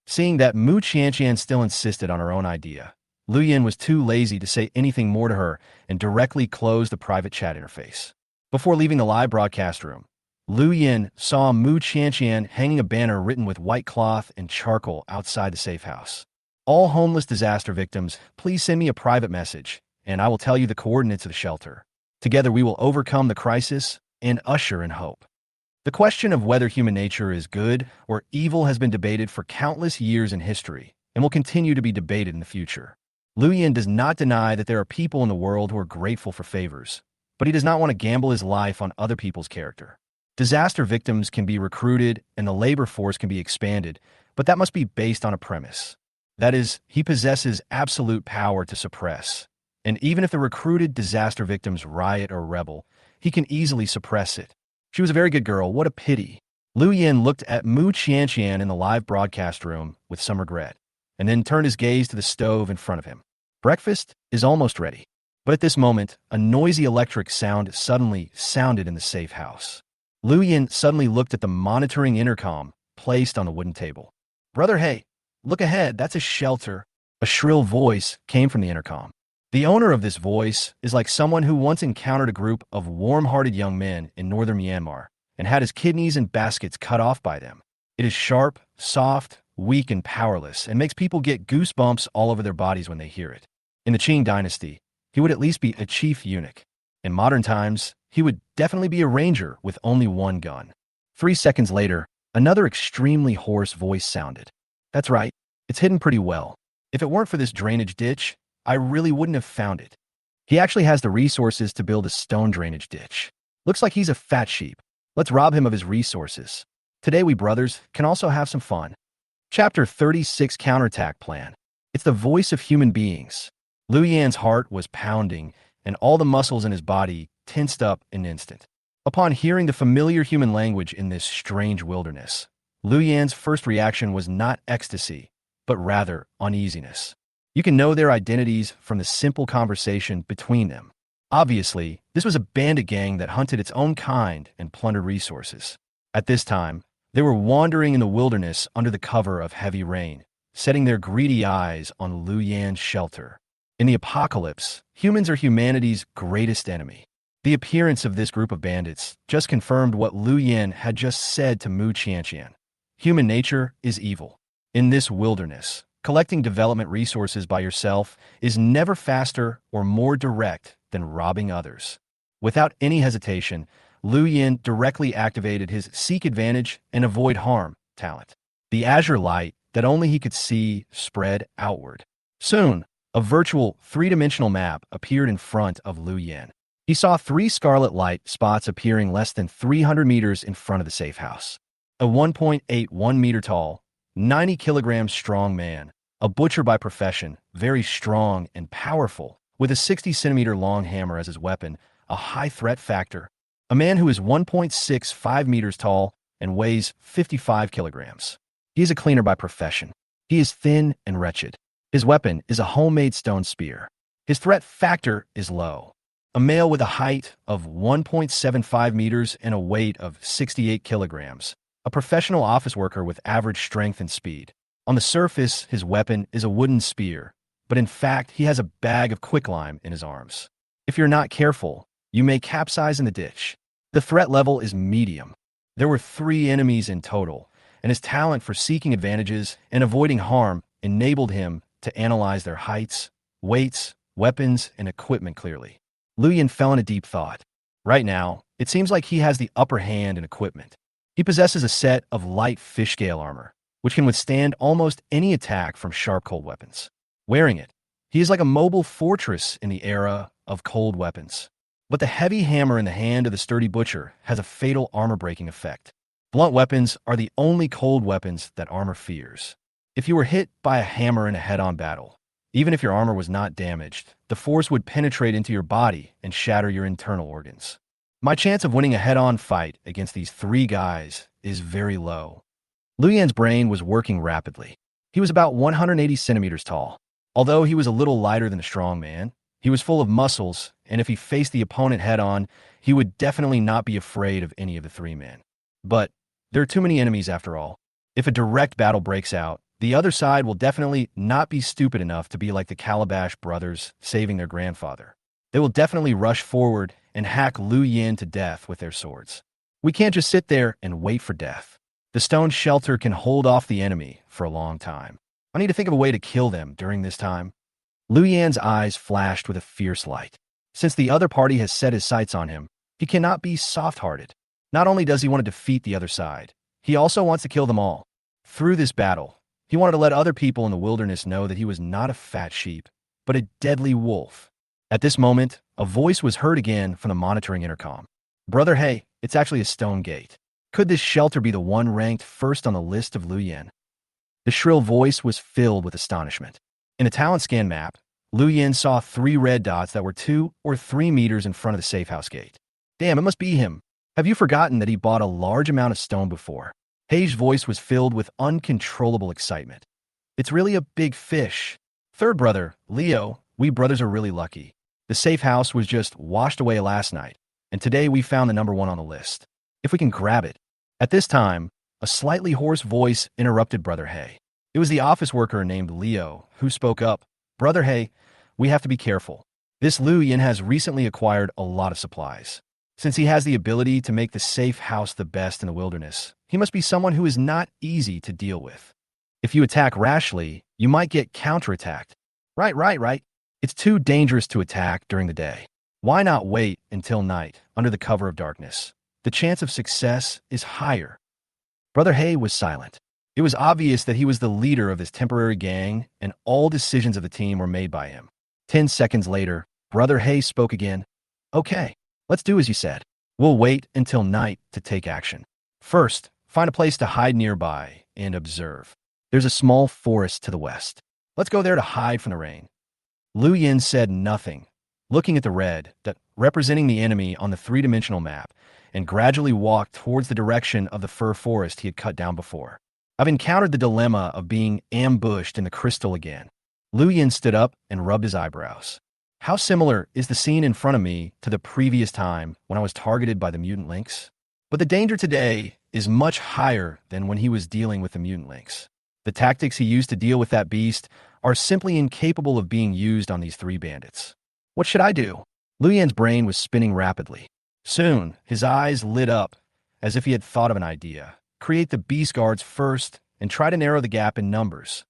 Seeing that Mu Qianqian still insisted on her own idea, Lu Yin was too lazy to say anything more to her and directly closed the private chat interface. Before leaving the live broadcast room, Lu Yin saw Mu Qianqian hanging a banner written with white cloth and charcoal outside the safe house. All homeless disaster victims, please send me a private message, and I will tell you the coordinates of the shelter. Together we will overcome the crisis and usher in hope. The question of whether human nature is good or evil has been debated for countless years in history and will continue to be debated in the future. Lu Yin does not deny that there are people in the world who are grateful for favors, but he does not want to gamble his life on other people's character. Disaster victims can be recruited and the labor force can be expanded, but that must be based on a premise. That is, he possesses absolute power to suppress. And even if the recruited disaster victims riot or rebel, he can easily suppress it. She was a very good girl, what a pity. Lu Yin looked at Mu Qianqian in the live broadcast room with some regret, and then turned his gaze to the stove in front of him. Breakfast is almost ready. But at this moment, a noisy electric sound suddenly sounded in the safe house. Lu Yin suddenly looked at the monitoring intercom placed on the wooden table. Brother, hey, look ahead, that's a shelter. A shrill voice came from the intercom. The owner of this voice is like someone who once encountered a group of warm-hearted young men in northern Myanmar and had his kidneys and baskets cut off by them. It is sharp, soft, weak, and powerless, and makes people get goosebumps all over their bodies when they hear it. In the Qing dynasty, he would at least be a chief eunuch. In modern times, he would definitely be a ranger with only one gun. 3 seconds later, another extremely hoarse voice sounded. That's right, it's hidden pretty well. If it weren't for this drainage ditch, I really wouldn't have found it. He actually has the resources to build a stone drainage ditch. Looks like he's a fat sheep. Let's rob him of his resources. Today we brothers can also have some fun. Chapter 36 Counterattack Plan. It's the voice of human beings. Lu Yan's heart was pounding, and all the muscles in his body tensed up in an instant. Upon hearing the familiar human language in this strange wilderness, Lu Yan's first reaction was not ecstasy, but rather uneasiness. You can know their identities from the simple conversation between them. Obviously, this was a bandit gang that hunted its own kind and plundered resources. At this time, they were wandering in the wilderness under the cover of heavy rain, setting their greedy eyes on Lu Yan's shelter. In the apocalypse, humans are humanity's greatest enemy. The appearance of this group of bandits just confirmed what Lu Yan had just said to Mu Qianqian. Human nature is evil. In this wilderness, collecting development resources by yourself is never faster or more direct than robbing others. Without any hesitation, Lu Yan directly activated his Seek Advantage and Avoid Harm talent. The azure light that only he could see spread outward. Soon, a virtual three-dimensional map appeared in front of Lu Yan. He saw 3 scarlet light spots appearing less than 300 meters in front of the safe house. A 1.81 meter tall, 90 kilograms strong man, a butcher by profession, very strong and powerful, with a 60 centimeter long hammer as his weapon, a high threat factor. A man who is 1.65 meters tall and weighs 55 kilograms. He is a cleaner by profession. He is thin and wretched. His weapon is a homemade stone spear. His threat factor is low. A male with a height of 1.75 meters and a weight of 68 kilograms. A professional office worker with average strength and speed. On the surface, his weapon is a wooden spear, but in fact, he has a bag of quicklime in his arms. If you're not careful, you may capsize in the ditch. The threat level is medium. There were 3 enemies in total, and his talent for seeking advantages and avoiding harm enabled him to analyze their heights, weights, weapons, and equipment clearly. Lu Yan fell in a deep thought. Right now, it seems like he has the upper hand in equipment. He possesses a set of light fish scale armor, which can withstand almost any attack from sharp cold weapons. Wearing it, he is like a mobile fortress in the era of cold weapons. But the heavy hammer in the hand of the sturdy butcher has a fatal armor-breaking effect. Blunt weapons are the only cold weapons that armor fears. If you were hit by a hammer in a head-on battle, even if your armor was not damaged, the force would penetrate into your body and shatter your internal organs. My chance of winning a head-on fight against these 3 guys is very low. Lu Yan's brain was working rapidly. He was about 180 centimeters tall. Although he was a little lighter than a strong man, he was full of muscles, and if he faced the opponent head-on, he would definitely not be afraid of any of the 3 men. But there are too many enemies after all. If a direct battle breaks out, The other side will definitely not be stupid enough to be like the Calabash brothers saving their grandfather. They will definitely rush forward and hack Lu Yin to death with their swords. We can't just sit there and wait for death. The stone shelter can hold off the enemy for a long time. I need to think of a way to kill them during this time. Lu Yan's eyes flashed with a fierce light. Since the other party has set his sights on him, he cannot be soft-hearted. Not only does he want to defeat the other side, he also wants to kill them all. Through this battle, he wanted to let other people in the wilderness know that he was not a fat sheep, but a deadly wolf. At this moment, a voice was heard again from the monitoring intercom. Brother Hey, it's actually a stone gate. Could this shelter be the one ranked first on the list of Lu Yin? The shrill voice was filled with astonishment. In a talent scan map, Lu Yin saw 3 red dots that were 2 or 3 meters in front of the safe house gate. Damn, it must be him. Have you forgotten that he bought a large amount of stone before? Hei's voice was filled with uncontrollable excitement. It's really a big fish. Third brother, Leo, we brothers are really lucky. The safe house was just washed away last night, and today we found the number 1 on the list. If we can grab it. At this time, a slightly hoarse voice interrupted Brother Hei. It was the office worker named Leo who spoke up. Brother Hei, we have to be careful. This Lu Yin has recently acquired a lot of supplies. Since he has the ability to make the safe house the best in the wilderness, he must be someone who is not easy to deal with. If you attack rashly, you might get counterattacked. Right. It's too dangerous to attack during the day. Why not wait until night, under the cover of darkness? The chance of success is higher. Brother Hei was silent. It was obvious that he was the leader of this temporary gang, and all decisions of the team were made by him. 10 seconds later, Brother Hei spoke again. Okay, let's do as you said. We'll wait until night to take action. First, find a place to hide nearby and observe. There's a small forest to the west. Let's go there to hide from the rain. Lu Yin said nothing, looking at the red dot representing the enemy on the 3-dimensional map, and gradually walked towards the direction of the fir forest he had cut down before. I've encountered the dilemma of being ambushed in the crystal again. Lu Yin stood up and rubbed his eyebrows. How similar is the scene in front of me to the previous time when I was targeted by the mutant lynx? But the danger today is much higher than when he was dealing with the mutant lynx. The tactics he used to deal with that beast are simply incapable of being used on these 3 bandits. What should I do? Lu Yan's brain was spinning rapidly. Soon, his eyes lit up as if he had thought of an idea. Create the beast guards first and try to narrow the gap in numbers.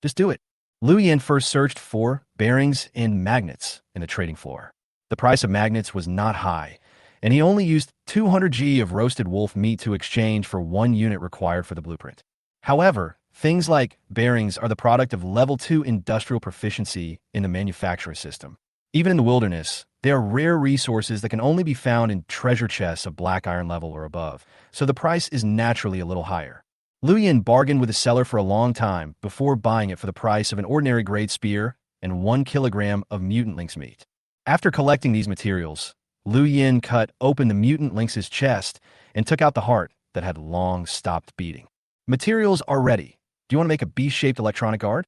Just do it. Lu Yin first searched for bearings and magnets in the trading floor. The price of magnets was not high, and he only used 200 G of roasted wolf meat to exchange for 1 unit required for the blueprint. However, things like bearings are the product of level 2 industrial proficiency in the manufacturer system. Even in the wilderness, they are rare resources that can only be found in treasure chests of black iron level or above, so the price is naturally a little higher. Lu Yin bargained with the seller for a long time before buying it for the price of an ordinary grade spear and 1 kilogram of mutant lynx meat. After collecting these materials, Lu Yin cut open the mutant lynx's chest and took out the heart that had long stopped beating. Materials are ready. Do you want to make a beast-shaped electronic guard?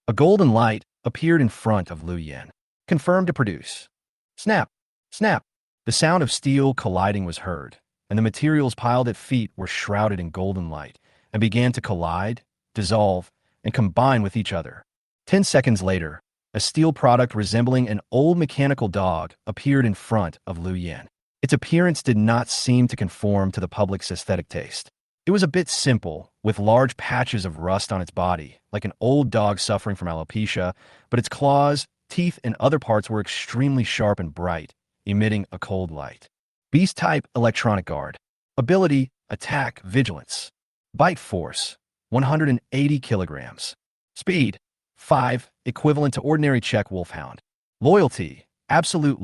A golden light appeared in front of Lu Yin. Confirm to produce. Snap! Snap! The sound of steel colliding was heard, and the materials piled at feet were shrouded in golden light and began to collide, dissolve, and combine with each other. 10 seconds later, a steel product resembling an old mechanical dog appeared in front of Lu Yin. Its appearance did not seem to conform to the public's aesthetic taste. It was a bit simple, with large patches of rust on its body, like an old dog suffering from alopecia, but its claws, teeth, and other parts were extremely sharp and bright, emitting a cold light. Beast-type electronic guard. Ability, attack, vigilance. Bite force, 180 kilograms. Speed, 5, equivalent to ordinary Czech wolfhound. Loyalty, absolute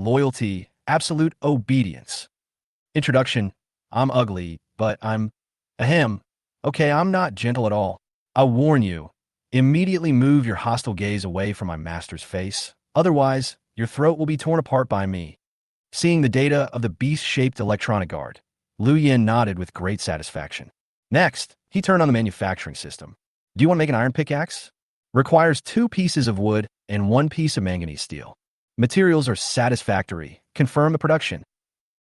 obedience. Introduction, I'm ugly, but I'm a him. Okay, I'm not gentle at all. I warn you, immediately move your hostile gaze away from my master's face. Otherwise, your throat will be torn apart by me. Seeing the data of the beast-shaped electronic guard, Lu Yin nodded with great satisfaction. Next, he turned on the manufacturing system. Do you want to make an iron pickaxe? Requires 2 pieces of wood and 1 piece of manganese steel. Materials are satisfactory. Confirm the production.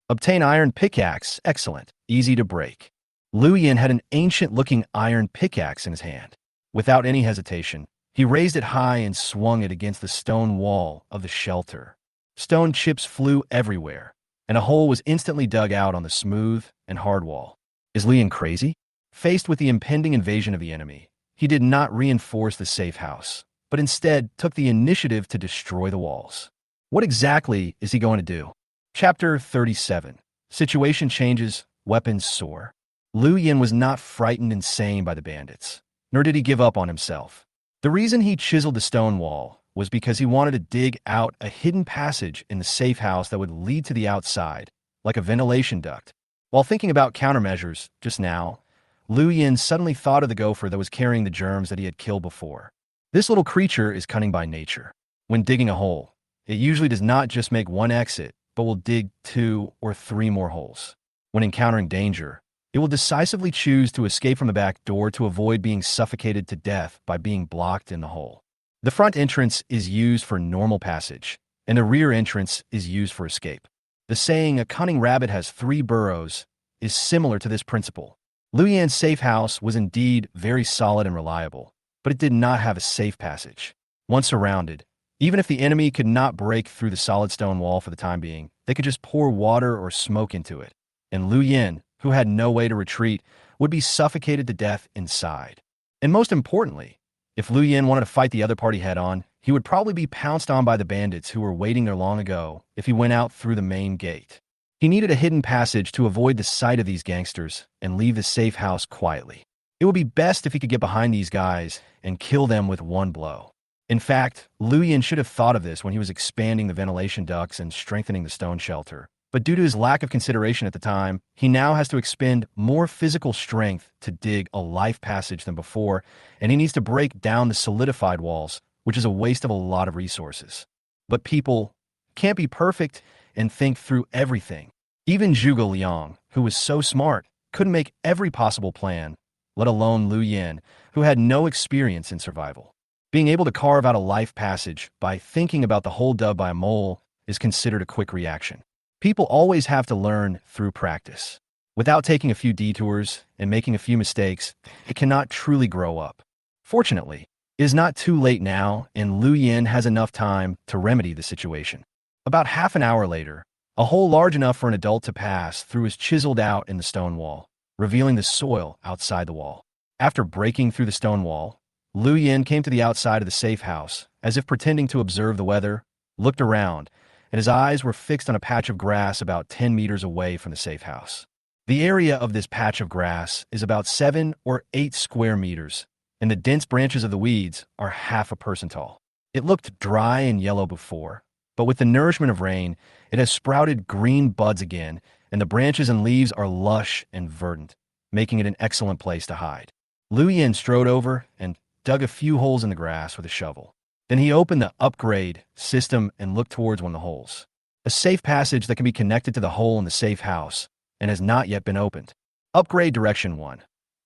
Obtain iron pickaxe. Excellent. Easy to break. Lu Yin had an ancient-looking iron pickaxe in his hand. Without any hesitation, he raised it high and swung it against the stone wall of the shelter. Stone chips flew everywhere, and a hole was instantly dug out on the smooth and hard wall. Is Lu Yin crazy? Faced with the impending invasion of the enemy, he did not reinforce the safe house, but instead took the initiative to destroy the walls. What exactly is he going to do? Chapter 37. Situation changes, weapons soar. Lu Yin was not frightened insane by the bandits, nor did he give up on himself. The reason he chiseled the stone wall was because he wanted to dig out a hidden passage in the safe house that would lead to the outside, like a ventilation duct. While thinking about countermeasures just now, Lu Yin suddenly thought of the gopher that was carrying the germs that he had killed before. This little creature is cunning by nature. When digging a hole, it usually does not just make one exit, but will dig 2 or 3 more holes. When encountering danger, it will decisively choose to escape from the back door to avoid being suffocated to death by being blocked in the hole. The front entrance is used for normal passage, and the rear entrance is used for escape. The saying, "a cunning rabbit has 3 burrows," is similar to this principle. Lu Yin's safe house was indeed very solid and reliable, but it did not have a safe passage. Once surrounded, even if the enemy could not break through the solid stone wall for the time being, they could just pour water or smoke into it, and Lu Yin, who had no way to retreat, would be suffocated to death inside. And most importantly, if Lu Yin wanted to fight the other party head-on, he would probably be pounced on by the bandits who were waiting there long ago if he went out through the main gate. He needed a hidden passage to avoid the sight of these gangsters and leave the safe house quietly. It would be best if he could get behind these guys and kill them with one blow. In fact, Lu Yin should have thought of this when he was expanding the ventilation ducts and strengthening the stone shelter. But due to his lack of consideration at the time, he now has to expend more physical strength to dig a life passage than before, and he needs to break down the solidified walls, which is a waste of a lot of resources. But people can't be perfect and think through everything. Even Zhuge Liang, who was so smart, couldn't make every possible plan, let alone Lu Yin, who had no experience in survival. Being able to carve out a life passage by thinking about the hole dug by a mole is considered a quick reaction. People always have to learn through practice. Without taking a few detours and making a few mistakes, it cannot truly grow up. Fortunately, it is not too late now, and Lu Yin has enough time to remedy the situation. About half an hour later, a hole large enough for an adult to pass through is chiseled out in the stone wall, revealing the soil outside the wall. After breaking through the stone wall, Lu Yin came to the outside of the safe house, as if pretending to observe the weather, looked around, and his eyes were fixed on a patch of grass about 10 meters away from the safe house. The area of this patch of grass is about 7 or 8 square meters, and the dense branches of the weeds are half a person tall. It looked dry and yellow before, but with the nourishment of rain, it has sprouted green buds again, and the branches and leaves are lush and verdant, making it an excellent place to hide. Lu Yin strode over and dug a few holes in the grass with a shovel. Then he opened the upgrade system and looked towards one of the holes. A safe passage that can be connected to the hole in the safe house and has not yet been opened. Upgrade Direction 1.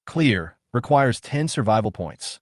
Clear. Requires 10 survival points.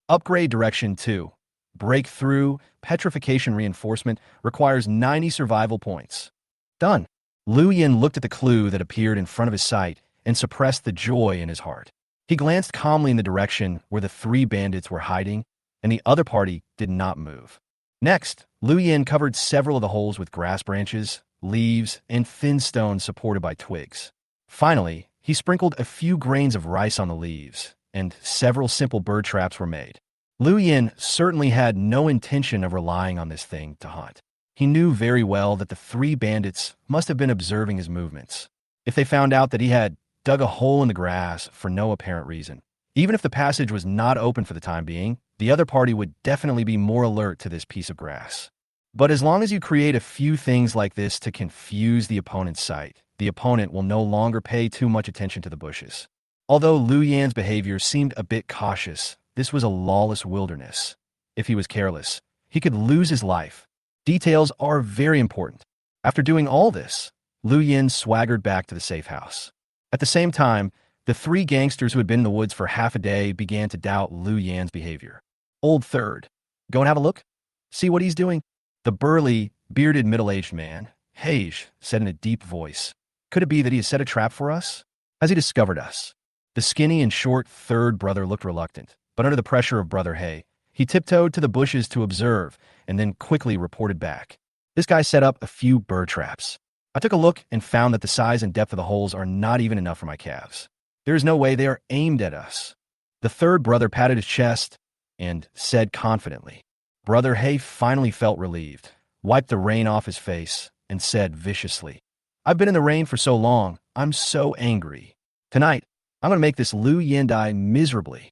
Upgrade Direction 2. Breakthrough Petrification Reinforcement requires 90 survival points. Done. Lu Yin looked at the clue that appeared in front of his sight and suppressed the joy in his heart. He glanced calmly in the direction where the 3 bandits were hiding, and the other party did not move. Next, Lu Yin covered several of the holes with grass branches, leaves, and thin stones supported by twigs. Finally, he sprinkled a few grains of rice on the leaves, and several simple bird traps were made. Lu Yin certainly had no intention of relying on this thing to hunt. He knew very well that the 3 bandits must have been observing his movements. If they found out that he had dug a hole in the grass for no apparent reason, even if the passage was not open for the time being, the other party would definitely be more alert to this piece of grass. But as long as you create a few things like this to confuse the opponent's sight, the opponent will no longer pay too much attention to the bushes. Although Lu Yin's behavior seemed a bit cautious, this was a lawless wilderness. If he was careless, he could lose his life. Details are very important. After doing all this, Lu Yin swaggered back to the safe house. At the same time, the 3 gangsters who had been in the woods for half a day began to doubt Lu Yin's behavior. Old Third, go and have a look? See what he's doing? The burly, bearded middle-aged man, Hage, said in a deep voice. Could it be that he has set a trap for us? Has he discovered us? The skinny and short 3rd brother looked reluctant, But under the pressure of Brother Hay, he tiptoed to the bushes to observe and then quickly reported back. This guy set up a few burr traps. I took a look and found that the size and depth of the holes are not even enough for my calves. There is no way they are aimed at us. The third brother patted his chest and said confidently. Brother Hay finally felt relieved, wiped the rain off his face, and said viciously, I've been in the rain for so long, I'm so angry. Tonight, I'm going to make this Lu Yin die miserably.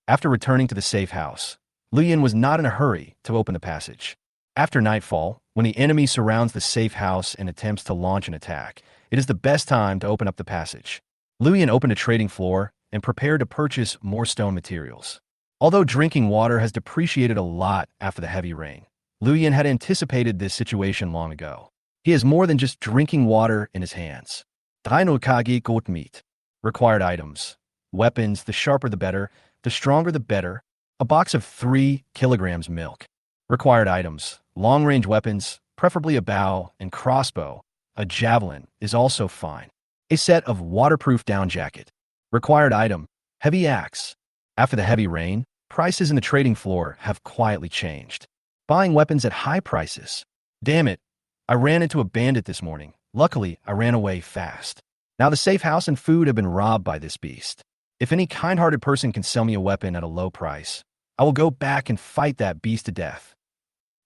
After returning to the safe house, Lu Yin was not in a hurry to open the passage. After nightfall, when the enemy surrounds the safe house and attempts to launch an attack, it is the best time to open up the passage. Lu Yin opened a trading floor and prepared to purchase more stone materials. Although drinking water has depreciated a lot after the heavy rain, Lu Yin had anticipated this situation long ago. He has more than just drinking water in his hands. Dainokage goat meat. Required items. Weapons, the sharper the better, the stronger the better. A box of 3 kilograms milk. Required items. Long-range weapons, preferably a bow and crossbow. A javelin is also fine. A set of waterproof down jacket. Required item. Heavy axe. After the heavy rain, prices in the trading floor have quietly changed. Buying weapons at high prices. Damn it. I ran into a bandit this morning. Luckily, I ran away fast. Now the safe house and food have been robbed by this beast. If any kind-hearted person can sell me a weapon at a low price, I will go back and fight that beast to death.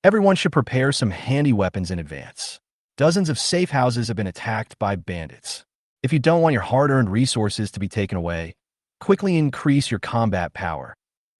Everyone should prepare some handy weapons in advance. Dozens of safe houses have been attacked by bandits. If you don't want your hard-earned resources to be taken away, quickly increase your combat power.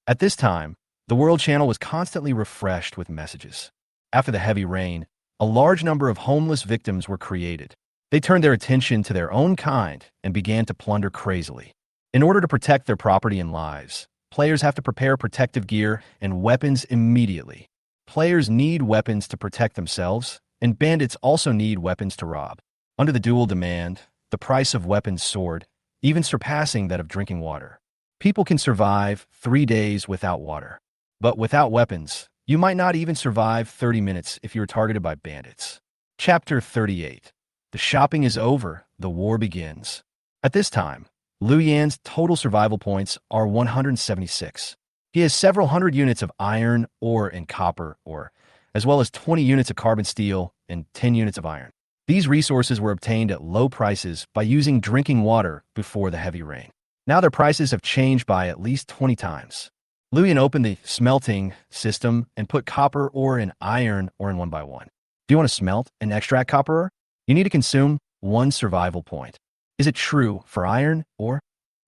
At this time, the World Channel was constantly refreshed with messages. After the heavy rain, a large number of homeless victims were created. They turned their attention to their own kind and began to plunder crazily. In order to protect their property and lives, players have to prepare protective gear and weapons immediately. Players need weapons to protect themselves, and bandits also need weapons to rob. Under the dual demand, the price of weapons soared, even surpassing that of drinking water. People can survive 3 days without water. But without weapons, you might not even survive 30 minutes if you are targeted by bandits. Chapter 38. The shopping is over, the war begins. At this time, Lu Yan's total survival points are 176. He has several hundred units of iron, ore, and copper ore, as well as 20 units of carbon steel and 10 units of iron. These resources were obtained at low prices by using drinking water before the heavy rain. Now their prices have changed by at least 20 times. Lu Yan opened the smelting system and put copper ore and iron ore in one by one. Do you want to smelt and extract copper ore? You need to consume 1 survival point. Is it true for iron ore?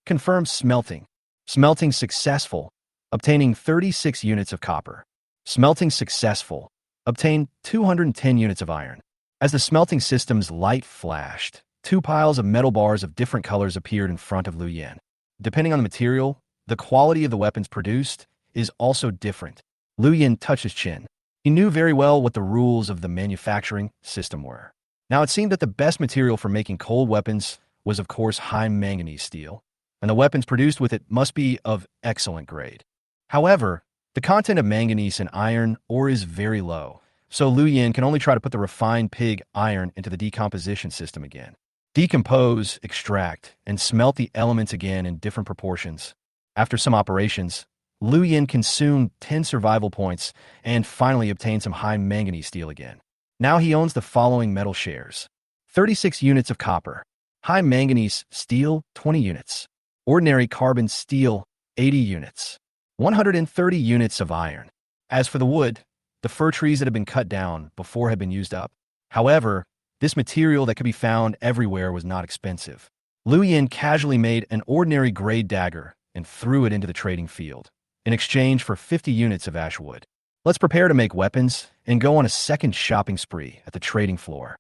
Confirm smelting. Smelting successful. Obtaining 36 units of copper. Smelting successful. Obtain 210 units of iron. As the smelting system's light flashed, 2 piles of metal bars of different colors appeared in front of Lu Yan. Depending on the material, the quality of the weapons produced is also different. Lu Yan touched his chin. He knew very well what the rules of the manufacturing system were. Now it seemed that the best material for making cold weapons was of course high manganese steel, and the weapons produced with it must be of excellent grade. However, the content of manganese in iron ore is very low, so Lu Yan can only try to put the refined pig iron into the decomposition system again. Decompose, extract, and smelt the elements again in different proportions. After some operations, Lu Yan consumed 10 survival points and finally obtained some high manganese steel again. Now he owns the following metal shares. 36 units of copper. High manganese steel, 20 units. Ordinary carbon steel, 80 units. 130 units of iron. As for the wood, the fir trees that had been cut down before had been used up. However, this material that could be found everywhere was not expensive. Lu Yan casually made an ordinary grade dagger and threw it into the trading field, in exchange for 50 units of ash wood. Let's prepare to make weapons and go on a second shopping spree at the trading floor.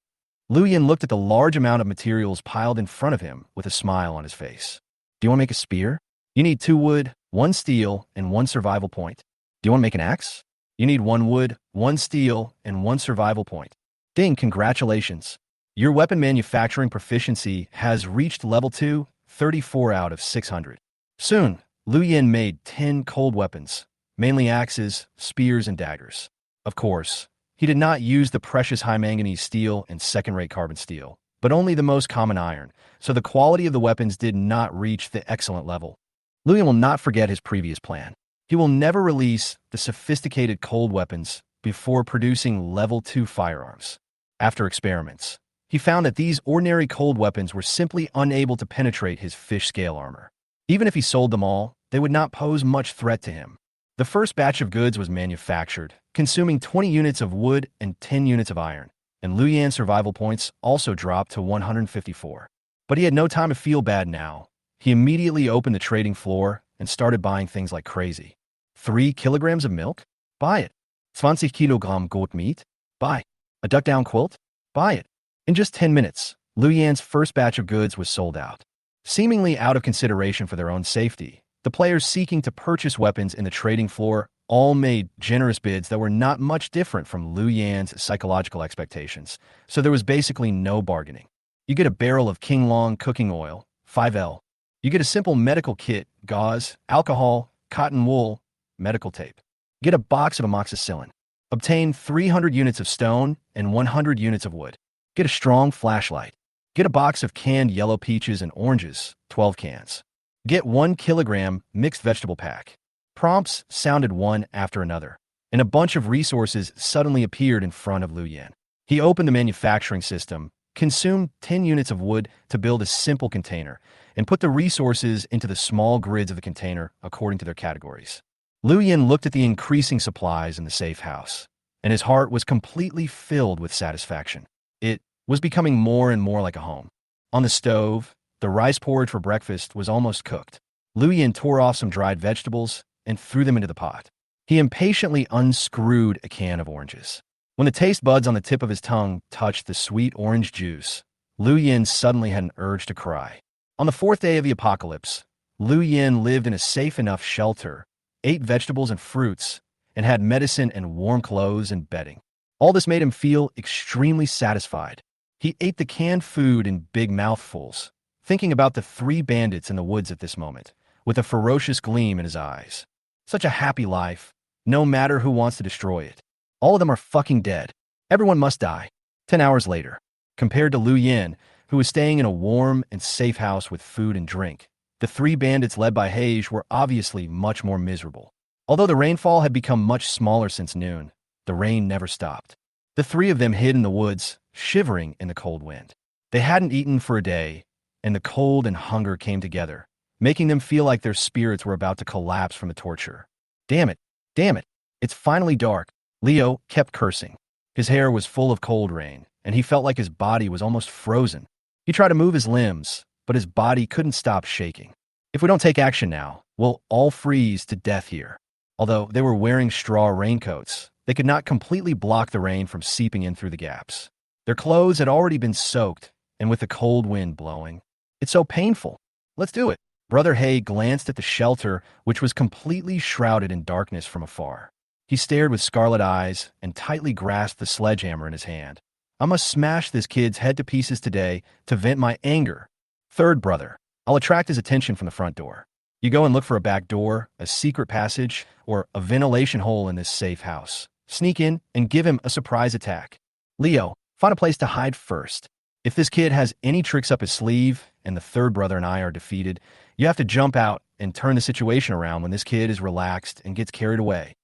Lu Yan looked at the large amount of materials piled in front of him with a smile on his face. Do you want to make a spear? You need 2 wood, 1 steel, and 1 survival point. Do you want to make an axe? You need 1 wood, 1 steel, and 1 survival point. Ding, congratulations. Your weapon manufacturing proficiency has reached level 2, 34 out of 600. Soon, Lu Yan made 10 cold weapons, mainly axes, spears, and daggers. Of course, he did not use the precious high manganese steel and second-rate carbon steel, but only the most common iron, so the quality of the weapons did not reach the excellent level. Lu Yan will not forget his previous plan. He will never release the sophisticated cold weapons before producing level 2 firearms. After experiments, he found that these ordinary cold weapons were simply unable to penetrate his fish scale armor. Even if he sold them all, they would not pose much threat to him. The first batch of goods was manufactured, consuming 20 units of wood and 10 units of iron, and Lu Yan's survival points also dropped to 154. But he had no time to feel bad now. He immediately opened the trading floor and started buying things like crazy. 3 kilograms of milk? Buy it. 20 Kilogramm goat meat? Buy. A duck-down quilt? Buy it. In just 10 minutes, Lu Yan's first batch of goods was sold out. Seemingly out of consideration for their own safety, the players seeking to purchase weapons in the trading floor all made generous bids that were not much different from Lu Yan's psychological expectations, so there was basically no bargaining. You get a barrel of King Long cooking oil, 5L. You get a simple medical kit, gauze, alcohol, cotton wool, medical tape. Get a box of amoxicillin. Obtain 300 units of stone and 100 units of wood. Get a strong flashlight. Get a box of canned yellow peaches and oranges, 12 cans. Get 1 kilogram mixed vegetable pack. Prompts sounded one after another, and a bunch of resources suddenly appeared in front of Lu Yan. He opened the manufacturing system, consumed 10 units of wood to build a simple container, and put the resources into the small grids of the container according to their categories. Lu Yan looked at the increasing supplies in the safe house, and his heart was completely filled with satisfaction. It was becoming more and more like a home. On the stove, the rice porridge for breakfast was almost cooked. Lu Yan tore off some dried vegetables and threw them into the pot. He impatiently unscrewed a can of oranges. When the taste buds on the tip of his tongue touched the sweet orange juice, Lu Yan suddenly had an urge to cry. On the 4th day of the apocalypse, Lu Yan lived in a safe enough shelter, ate vegetables and fruits, and had medicine and warm clothes and bedding. All this made him feel extremely satisfied. He ate the canned food in big mouthfuls, thinking about the 3 bandits in the woods at this moment, with a ferocious gleam in his eyes. Such a happy life, no matter who wants to destroy it. All of them are fucking dead. Everyone must die. 10 hours later, compared to Lu Yan, who was staying in a warm and safe house with food and drink, the 3 bandits led by Hage were obviously much more miserable. Although the rainfall had become much smaller since noon, the rain never stopped. The 3 of them hid in the woods, shivering in the cold wind. They hadn't eaten for a day, and the cold and hunger came together, making them feel like their spirits were about to collapse from the torture. Damn it, it's finally dark. Leo kept cursing. His hair was full of cold rain, and he felt like his body was almost frozen. He tried to move his limbs, but his body couldn't stop shaking. If we don't take action now, we'll all freeze to death here. Although they were wearing straw raincoats, they could not completely block the rain from seeping in through the gaps. Their clothes had already been soaked, and with the cold wind blowing, it's so painful. Let's do it. Brother Hay glanced at the shelter, which was completely shrouded in darkness from afar. He stared with scarlet eyes and tightly grasped the sledgehammer in his hand. I must smash this kid's head to pieces today to vent my anger. Third brother, I'll attract his attention from the front door. You go and look for a back door, a secret passage, or a ventilation hole in this safe house. Sneak in and give him a surprise attack. Leo, find a place to hide first. If this kid has any tricks up his sleeve and the third brother and I are defeated, you have to jump out and turn the situation around when this kid is relaxed and gets carried away.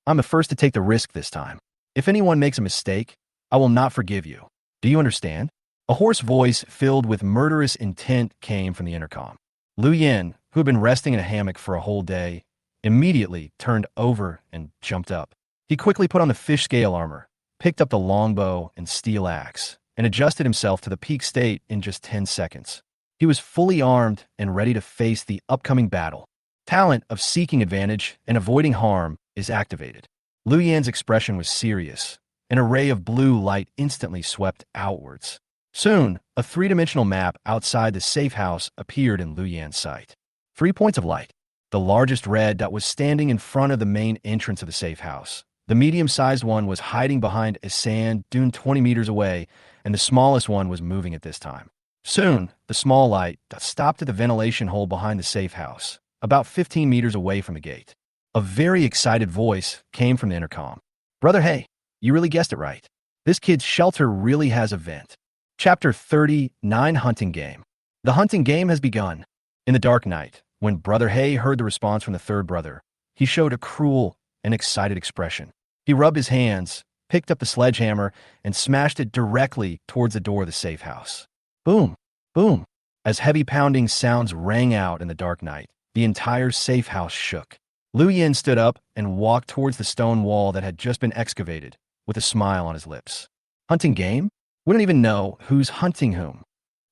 I'm the first to take the risk this time. If anyone makes a mistake, I will not forgive you. Do you understand? A hoarse voice filled with murderous intent came from the intercom. Lu Yan, who had been resting in a hammock for a whole day, immediately turned over and jumped up. He quickly put on the fish scale armor, picked up the longbow and steel axe, and adjusted himself to the peak state in just 10 seconds. He was fully armed and ready to face the upcoming battle. Talent of seeking advantage and avoiding harm is activated. Lu Yan's expression was serious. An array of blue light instantly swept outwards. Soon, a 3-dimensional map outside the safe house appeared in Lu Yan's sight. 3 points of light. The largest red dot was standing in front of the main entrance of the safe house. The medium-sized one was hiding behind a sand dune 20 meters away, and the smallest one was moving at this time. Soon, the small light dot stopped at the ventilation hole behind the safe house, about 15 meters away from the gate. A very excited voice came from the intercom. Brother Hay, you really guessed it right. This kid's shelter really has a vent. Chapter 39 Hunting Game. The hunting game has begun. In the dark night, When Brother Hay heard the response from the third brother, he showed a cruel and excited expression. He rubbed his hands, picked up the sledgehammer, and smashed it directly towards the door of the safe house. Boom! Boom! As heavy pounding sounds rang out in the dark night, the entire safe house shook. Liu Yin stood up and walked towards the stone wall that had just been excavated, with a smile on his lips. Hunting game? We don't even know who's hunting whom.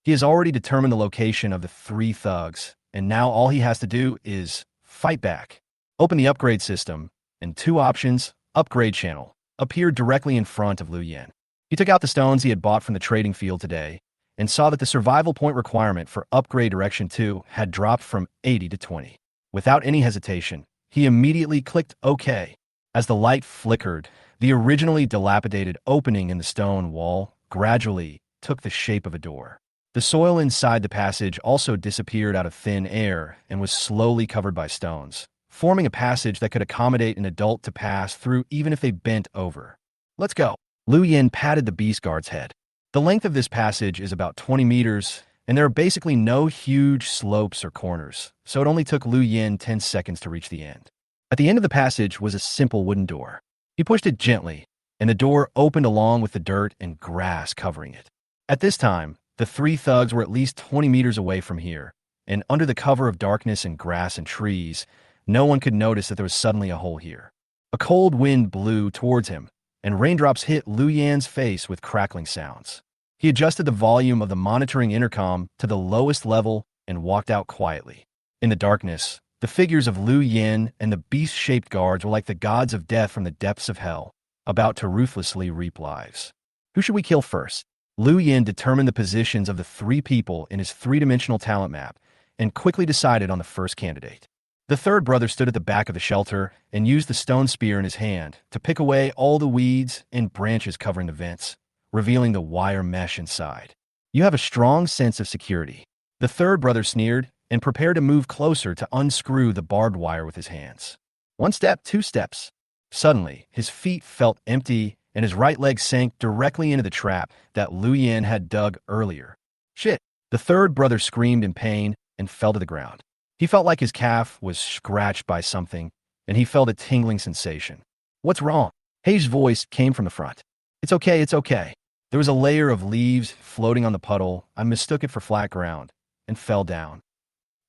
He has already determined the location of the 3 thugs, and now all he has to do is fight back. Open the upgrade system, and 2 options, upgrade channel, appeared directly in front of Liu Yin. He took out the stones he had bought from the trading field today, and saw that the survival point requirement for upgrade direction 2 had dropped from 80 to 20. Without any hesitation, he immediately clicked OK. As the light flickered, the originally dilapidated opening in the stone wall gradually took the shape of a door. The soil inside the passage also disappeared out of thin air and was slowly covered by stones, forming a passage that could accommodate an adult to pass through even if they bent over. Let's go. Liu Yin patted the beast guard's head. The length of this passage is about 20 meters, and there are basically no huge slopes or corners, so it only took Liu Yin 10 seconds to reach the end. At the end of the passage was a simple wooden door. He pushed it gently, and the door opened along with the dirt and grass covering it. At this time, the 3 thugs were at least 20 meters away from here, and under the cover of darkness and grass and trees, no one could notice that there was suddenly a hole here. A cold wind blew towards him, and raindrops hit Liu Yan's face with crackling sounds. He adjusted the volume of the monitoring intercom to the lowest level and walked out quietly. In the darkness, the figures of Liu Yin and the beast-shaped guards were like the gods of death from the depths of hell, about to ruthlessly reap lives. Who should we kill first? Liu Yin determined the positions of the 3 people in his 3-dimensional talent map and quickly decided on the first candidate. The third brother stood at the back of the shelter and used the stone spear in his hand to pick away all the weeds and branches covering the vents, revealing the wire mesh inside. You have a strong sense of security. The third brother sneered and prepared to move closer to unscrew the barbed wire with his hands. 1 step, 2 steps. Suddenly, his feet felt empty and his right leg sank directly into the trap that Liu Yin had dug earlier. Shit! The third brother screamed in pain and fell to the ground. He felt like his calf was scratched by something, and he felt a tingling sensation. What's wrong? Hei's voice came from the front. It's okay, it's okay. There was a layer of leaves floating on the puddle. I mistook it for flat ground and fell down.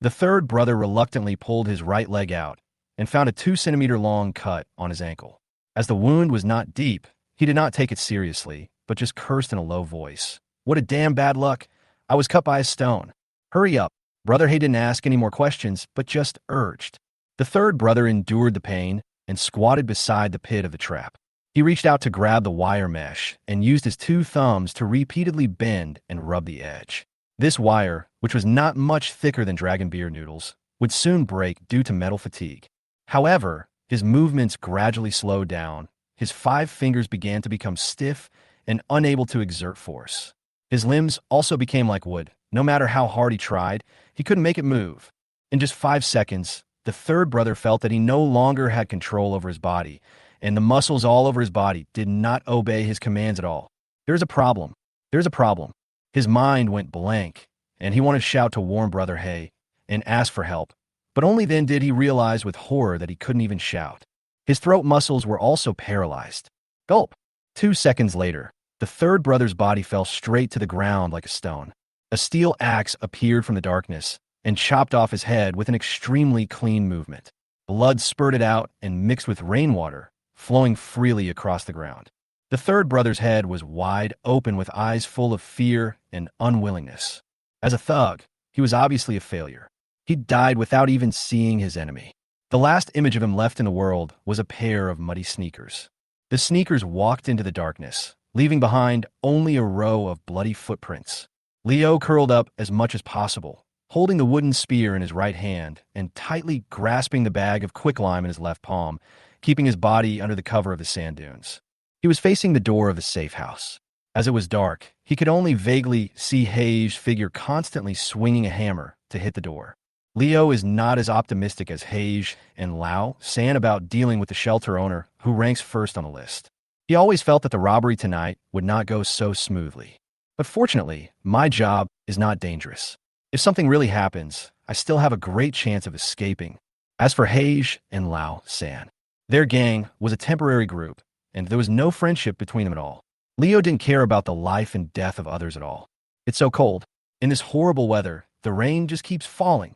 The third brother reluctantly pulled his right leg out and found a 2-centimeter long cut on his ankle. As the wound was not deep, he did not take it seriously, but just cursed in a low voice. What a damn bad luck. I was cut by a stone. Hurry up. Brother Hay didn't ask any more questions, but just urged. The third brother endured the pain and squatted beside the pit of the trap. He reached out to grab the wire mesh and used his 2 thumbs to repeatedly bend and rub the edge. This wire, which was not much thicker than dragon beer noodles, would soon break due to metal fatigue. However, his movements gradually slowed down. His 5 fingers began to become stiff and unable to exert force. His limbs also became like wood. No matter how hard he tried, he couldn't make it move. In just 5 seconds, the third brother felt that he no longer had control over his body, and the muscles all over his body did not obey his commands at all. There's a problem. There's a problem. His mind went blank, and he wanted to shout to warn Brother Hay and ask for help, but only then did he realize with horror that he couldn't even shout. His throat muscles were also paralyzed. Gulp! 2 seconds later, the third brother's body fell straight to the ground like a stone. A steel axe appeared from the darkness and chopped off his head with an extremely clean movement. Blood spurted out and mixed with rainwater, flowing freely across the ground. The third brother's head was wide open with eyes full of fear and unwillingness. As a thug, he was obviously a failure. He died without even seeing his enemy. The last image of him left in the world was a pair of muddy sneakers. The sneakers walked into the darkness, leaving behind only a row of bloody footprints. Leo curled up as much as possible, holding the wooden spear in his right hand and tightly grasping the bag of quicklime in his left palm, keeping his body under the cover of the sand dunes. He was facing the door of the safe house. As it was dark, he could only vaguely see Hei's figure constantly swinging a hammer to hit the door. Leo is not as optimistic as Hei and Lao San about dealing with the shelter owner who ranks first on the list. He always felt that the robbery tonight would not go so smoothly. But fortunately, my job is not dangerous. If something really happens, I still have a great chance of escaping. As for Hage and Lao San, their gang was a temporary group, and there was no friendship between them at all. Leo didn't care about the life and death of others at all. It's so cold. In this horrible weather, the rain just keeps falling.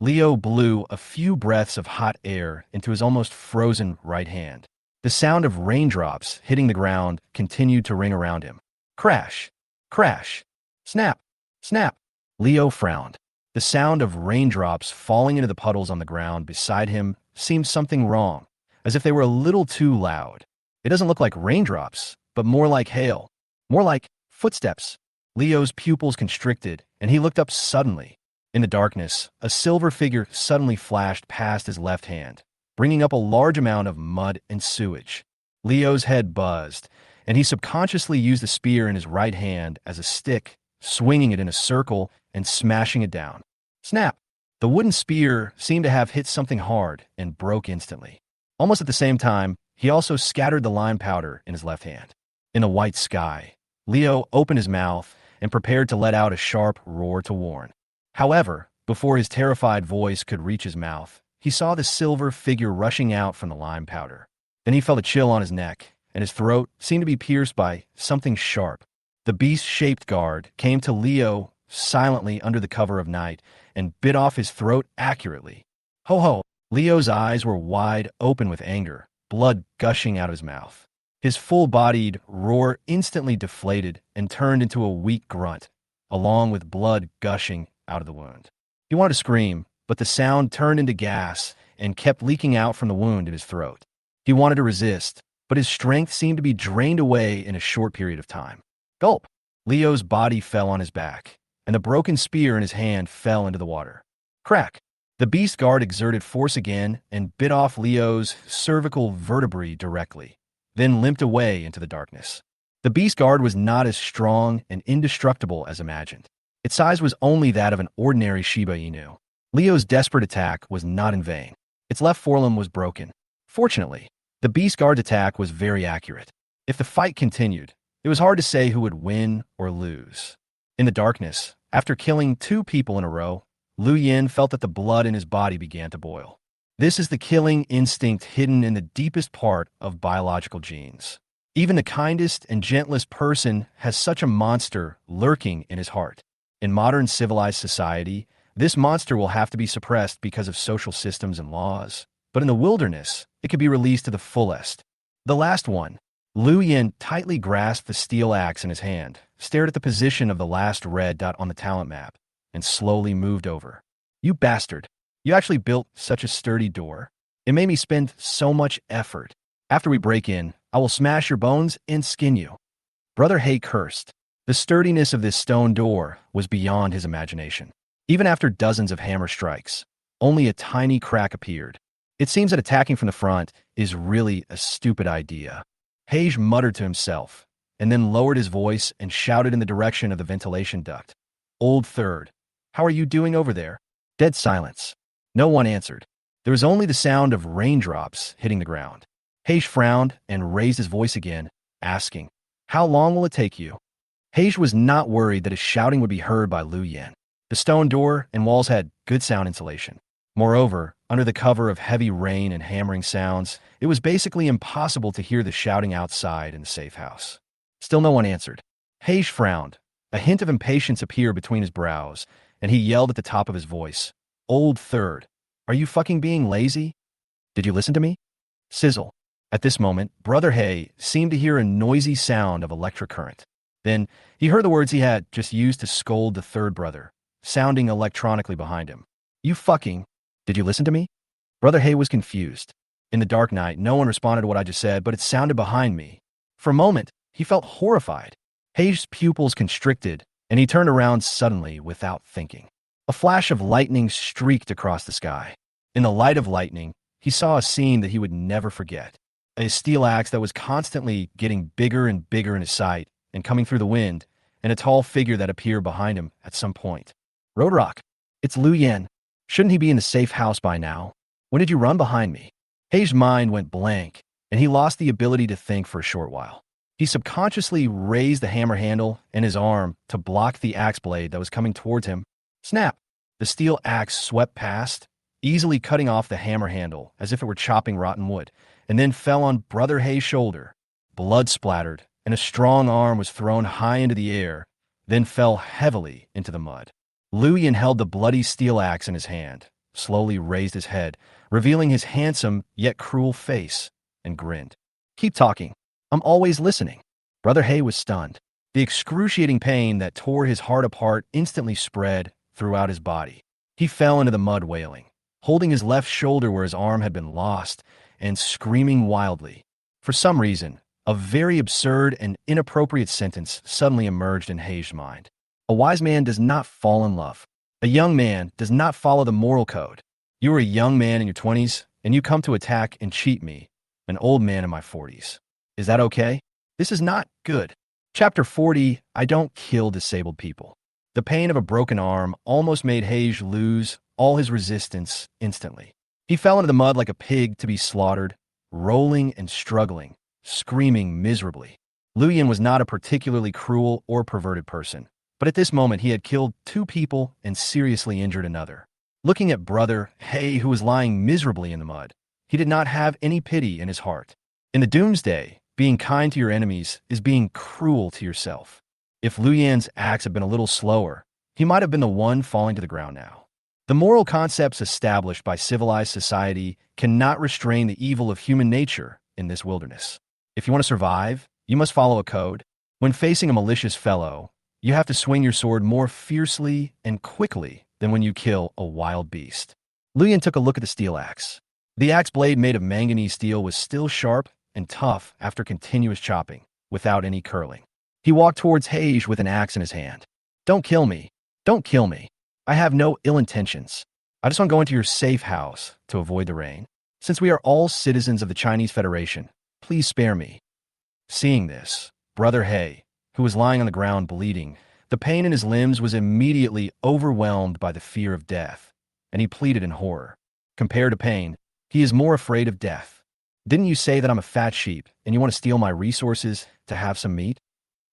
Leo blew a few breaths of hot air into his almost frozen right hand. The sound of raindrops hitting the ground continued to ring around him. Crash, crash, snap, snap. Leo frowned. The sound of raindrops falling into the puddles on the ground beside him seemed something wrong, as if they were a little too loud. It doesn't look like raindrops, but more like hail, more like footsteps. Leo's pupils constricted, and he looked up suddenly. In the darkness, a silver figure suddenly flashed past his left hand, bringing up a large amount of mud and sewage. Leo's head buzzed, and he subconsciously used the spear in his right hand as a stick, swinging it in a circle and smashing it down. Snap! The wooden spear seemed to have hit something hard and broke instantly. Almost at the same time, he also scattered the lime powder in his left hand. In the white sky, Leo opened his mouth and prepared to let out a sharp roar to warn. However, before his terrified voice could reach his mouth, he saw the silver figure rushing out from the lime powder. Then he felt a chill on his neck, and his throat seemed to be pierced by something sharp. The beast-shaped guard came to Leo silently under the cover of night and bit off his throat accurately. Ho ho! Leo's eyes were wide open with anger, blood gushing out of his mouth. His full-bodied roar instantly deflated and turned into a weak grunt, along with blood gushing out of the wound. He wanted to scream, but the sound turned into gas and kept leaking out from the wound in his throat. He wanted to resist, but his strength seemed to be drained away in a short period of time. Gulp! Leo's body fell on his back, and the broken spear in his hand fell into the water. Crack! The beast guard exerted force again and bit off Leo's cervical vertebrae directly, then limped away into the darkness. The beast guard was not as strong and indestructible as imagined. Its size was only that of an ordinary Shiba Inu. Leo's desperate attack was not in vain. Its left forelimb was broken. Fortunately, the beast guard's attack was very accurate. If the fight continued, it was hard to say who would win or lose. In the darkness, after killing 2 people in a row, Lu Yin felt that the blood in his body began to boil. This is the killing instinct hidden in the deepest part of biological genes. Even the kindest and gentlest person has such a monster lurking in his heart. In modern civilized society, this monster will have to be suppressed because of social systems and laws. But in the wilderness, it could be released to the fullest. The last one. Lu Yin tightly grasped the steel axe in his hand, stared at the position of the last red dot on the talent map, and slowly moved over. You bastard. You actually built such a sturdy door. It made me spend so much effort. After we break in, I will smash your bones and skin you. Brother Hay cursed. The sturdiness of this stone door was beyond his imagination. Even after dozens of hammer strikes, only a tiny crack appeared. It seems that attacking from the front is really a stupid idea. Hage muttered to himself, and then lowered his voice and shouted in the direction of the ventilation duct. Old Third, how are you doing over there? Dead silence. No one answered. There was only the sound of raindrops hitting the ground. Hage frowned and raised his voice again, asking, How long will it take you? Hage was not worried that his shouting would be heard by Lu Yin. The stone door and walls had good sound insulation. Moreover, under the cover of heavy rain and hammering sounds, it was basically impossible to hear the shouting outside in the safe house. Still no one answered. Hage frowned. A hint of impatience appeared between his brows, and he yelled at the top of his voice, Old Third, are you fucking being lazy? Did you listen to me? Sizzle. At this moment, Brother Hay seemed to hear a noisy sound of electric current. Then, he heard the words he had just used to scold the third brother, sounding electronically behind him. You fucking... Did you listen to me? Brother Hay was confused. In the dark night, no one responded to what I just said, but it sounded behind me. For a moment, he felt horrified. Hage's pupils constricted, and he turned around suddenly without thinking. A flash of lightning streaked across the sky. In the light of lightning, he saw a scene that he would never forget. A steel axe that was constantly getting bigger and bigger in his sight and coming through the wind, and a tall figure that appeared behind him at some point. Roadrock, it's Lu Yin. Shouldn't he be in the safe house by now? When did you run behind me? Hage's mind went blank, and he lost the ability to think for a short while. He subconsciously raised the hammer handle and his arm to block the axe blade that was coming towards him. Snap! The steel axe swept past, easily cutting off the hammer handle as if it were chopping rotten wood, and then fell on Brother Hay's shoulder. Blood splattered, and a strong arm was thrown high into the air, then fell heavily into the mud. Luyan held the bloody steel axe in his hand, slowly raised his head, revealing his handsome yet cruel face, and grinned. "Keep talking. I'm always listening." Brother Hay was stunned. The excruciating pain that tore his heart apart instantly spread throughout his body. He fell into the mud wailing, holding his left shoulder where his arm had been lost, and screaming wildly. For some reason, a very absurd and inappropriate sentence suddenly emerged in Hay's mind. A wise man does not fall in love. A young man does not follow the moral code. You are a young man in your 20s, and you come to attack and cheat me, an old man in my 40s. Is that okay? This is not good. Chapter 40, I don't kill disabled people. The pain of a broken arm almost made Hage lose all his resistance instantly. He fell into the mud like a pig to be slaughtered, rolling and struggling, screaming miserably. Luyan was not a particularly cruel or perverted person, but at this moment he had killed 2 people and seriously injured another. Looking at Brother Hay, who was lying miserably in the mud, he did not have any pity in his heart. In the Doomsday, being kind to your enemies is being cruel to yourself. If Luyan's axe had been a little slower, he might have been the one falling to the ground now. The moral concepts established by civilized society cannot restrain the evil of human nature in this wilderness. If you want to survive, you must follow a code. When facing a malicious fellow, you have to swing your sword more fiercely and quickly than when you kill a wild beast. Luyan took a look at the steel axe. The axe blade made of manganese steel was still sharp and tough after continuous chopping, without any curling. He walked towards Hage with an axe in his hand. "Don't kill me. Don't kill me. I have no ill intentions. I just want to go into your safe house to avoid the rain. Since we are all citizens of the Chinese Federation, please spare me." Seeing this, Brother Hay, who was lying on the ground bleeding, the pain in his limbs was immediately overwhelmed by the fear of death, and he pleaded in horror. Compared to pain, he is more afraid of death. "Didn't you say that I'm a fat sheep, and you want to steal my resources to have some meat?"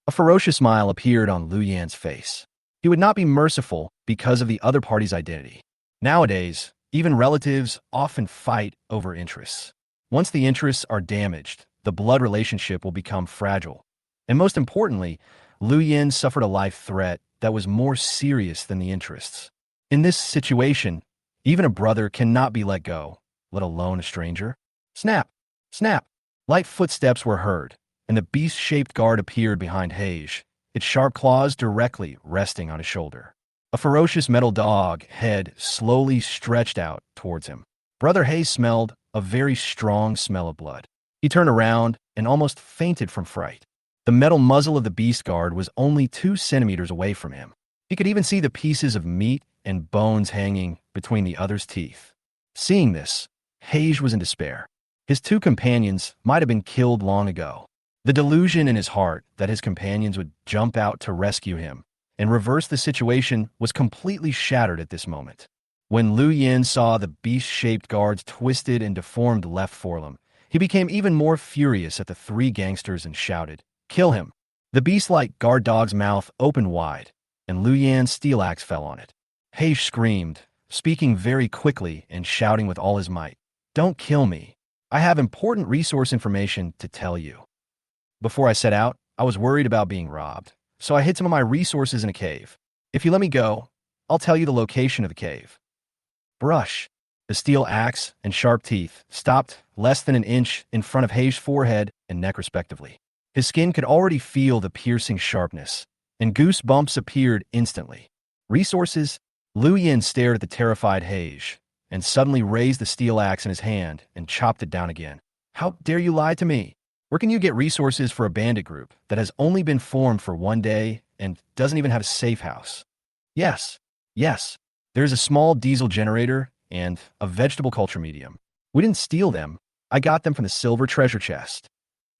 A ferocious smile appeared on Luyan's face. He would not be merciful because of the other party's identity. Nowadays, even relatives often fight over interests. Once the interests are damaged, the blood relationship will become fragile. And most importantly, Luyan suffered a life threat that was more serious than the interests. In this situation, even a brother cannot be let go, let alone a stranger. Snap! Snap! Light footsteps were heard, and the beast-shaped guard appeared behind Hage, its sharp claws directly resting on his shoulder. A ferocious metal dog head slowly stretched out towards him. Brother Hay smelled a very strong smell of blood. He turned around and almost fainted from fright. The metal muzzle of the beast guard was only 2 centimeters away from him. He could even see the pieces of meat and bones hanging between the other's teeth. Seeing this, Hage was in despair. His 2 companions might have been killed long ago. The delusion in his heart that his companions would jump out to rescue him and reverse the situation was completely shattered at this moment. When Luyan saw the beast-shaped guard's twisted and deformed left forelimb, he became even more furious at the 3 gangsters and shouted, "Kill him!" The beast-like guard dog's mouth opened wide, and Luyan's steel axe fell on it. Hage screamed, speaking very quickly and shouting with all his might, "Don't kill me. I have important resource information to tell you. Before I set out, I was worried about being robbed, so I hid some of my resources in a cave. If you let me go, I'll tell you the location of the cave." Brush! The steel axe and sharp teeth stopped less than an inch in front of Hage's forehead and neck respectively. His skin could already feel the piercing sharpness, and goosebumps appeared instantly. Resources? Luyan stared at the terrified Hage, and suddenly raised the steel axe in his hand and chopped it down again. "How dare you lie to me? Where can you get resources for a bandit group that has only been formed for 1 day and doesn't even have a safe house?" Yes, there's a small diesel generator and a vegetable culture medium. We didn't steal them. I got them from the silver treasure chest."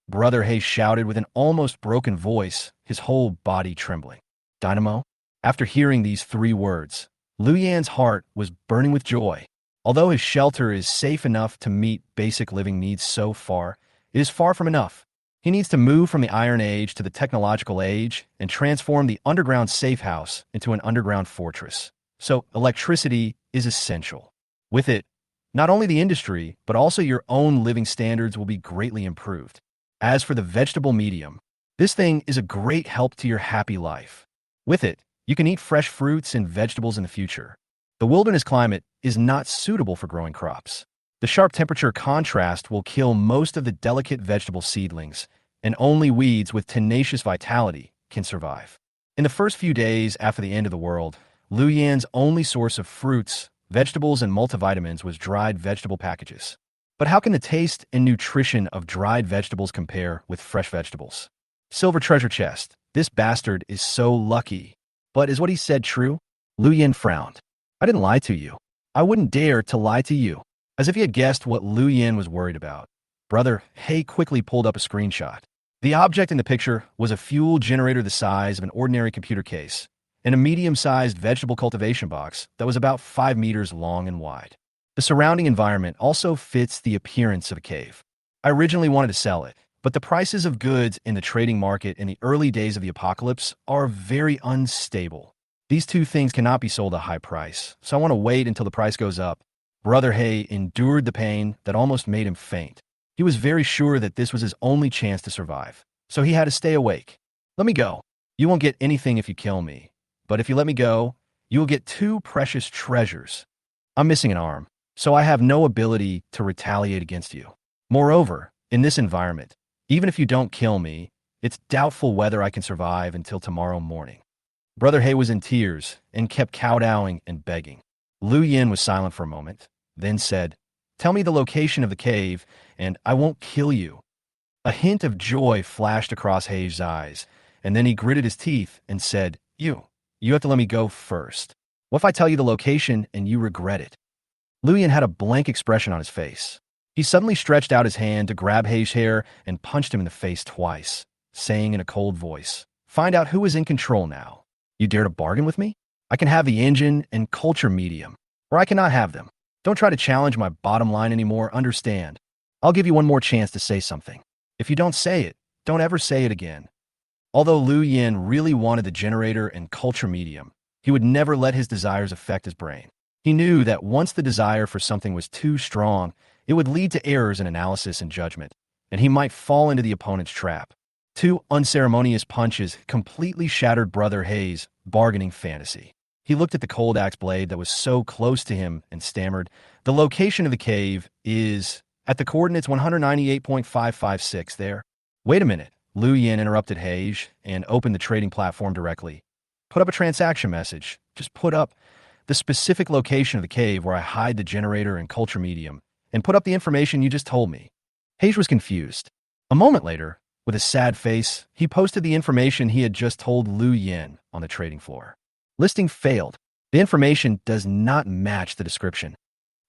Brother Hay shouted with an almost broken voice, his whole body trembling. "Dynamo?" After hearing these 3 words, Luyan's heart was burning with joy. Although his shelter is safe enough to meet basic living needs so far, it is far from enough. He needs to move from the Iron Age to the Technological Age and transform the underground safe house into an underground fortress. So electricity is essential. With it, not only the industry, but also your own living standards will be greatly improved. As for the vegetable medium, this thing is a great help to your happy life. With it, you can eat fresh fruits and vegetables in the future. The wilderness climate is not suitable for growing crops. The sharp temperature contrast will kill most of the delicate vegetable seedlings, and only weeds with tenacious vitality can survive. In the first few days after the end of the world, Lu Yan's only source of fruits, vegetables, and multivitamins was dried vegetable packages. But how can the taste and nutrition of dried vegetables compare with fresh vegetables? Silver treasure chest. This bastard is so lucky. But is what he said true? Lu Yan frowned. I didn't lie to you. I wouldn't dare to lie to you. As if he had guessed what Lu Yan was worried about, Brother Hay quickly pulled up a screenshot. The object in the picture was a fuel generator the size of an ordinary computer case, and a medium-sized vegetable cultivation box that was about 5 meters long and wide. The surrounding environment also fits the appearance of a cave. I originally wanted to sell it, but the prices of goods in the trading market in the early days of the apocalypse are very unstable. These two things cannot be sold at a high price, so I want to wait until the price goes up. Brother Hay endured the pain that almost made him faint. He was very sure that this was his only chance to survive, so he had to stay awake. Let me go. You won't get anything if you kill me, but if you let me go, you will get 2 precious treasures. I'm missing an arm, so I have no ability to retaliate against you. Moreover, in this environment, even if you don't kill me, it's doubtful whether I can survive until tomorrow morning. Brother Hay was in tears and kept kowtowing and begging. Lu Yan was silent for a moment, then said, "Tell me the location of the cave, and I won't kill you." A hint of joy flashed across Hay's eyes, and then he gritted his teeth and said, You have to let me go first. What if I tell you the location and you regret it?" Lu Yan had a blank expression on his face. He suddenly stretched out his hand to grab Hay's hair and punched him in the face twice, saying in a cold voice, "Find out who is in control now. You dare to bargain with me? I can have the engine and culture medium, or I cannot have them. Don't try to challenge my bottom line anymore, understand? I'll give you one more chance to say something. If you don't say it, don't ever say it again." Although Lu Yan really wanted the generator and culture medium, he would never let his desires affect his brain. He knew that once the desire for something was too strong, it would lead to errors in analysis and judgment, and he might fall into the opponent's trap. 2 unceremonious punches completely shattered Brother Hay's bargaining fantasy. He looked at the cold axe blade that was so close to him and stammered, "The location of the cave is at the coordinates 198.556 there." "Wait a minute," Lu Yan interrupted Hage and opened the trading platform directly. "Put up a transaction message. Just put up the specific location of the cave where I hide the generator and culture medium, and put up the information you just told me." Hage was confused. A moment later, with a sad face, he posted the information he had just told Lu Yan on the trading floor. Listing failed. The information does not match the description.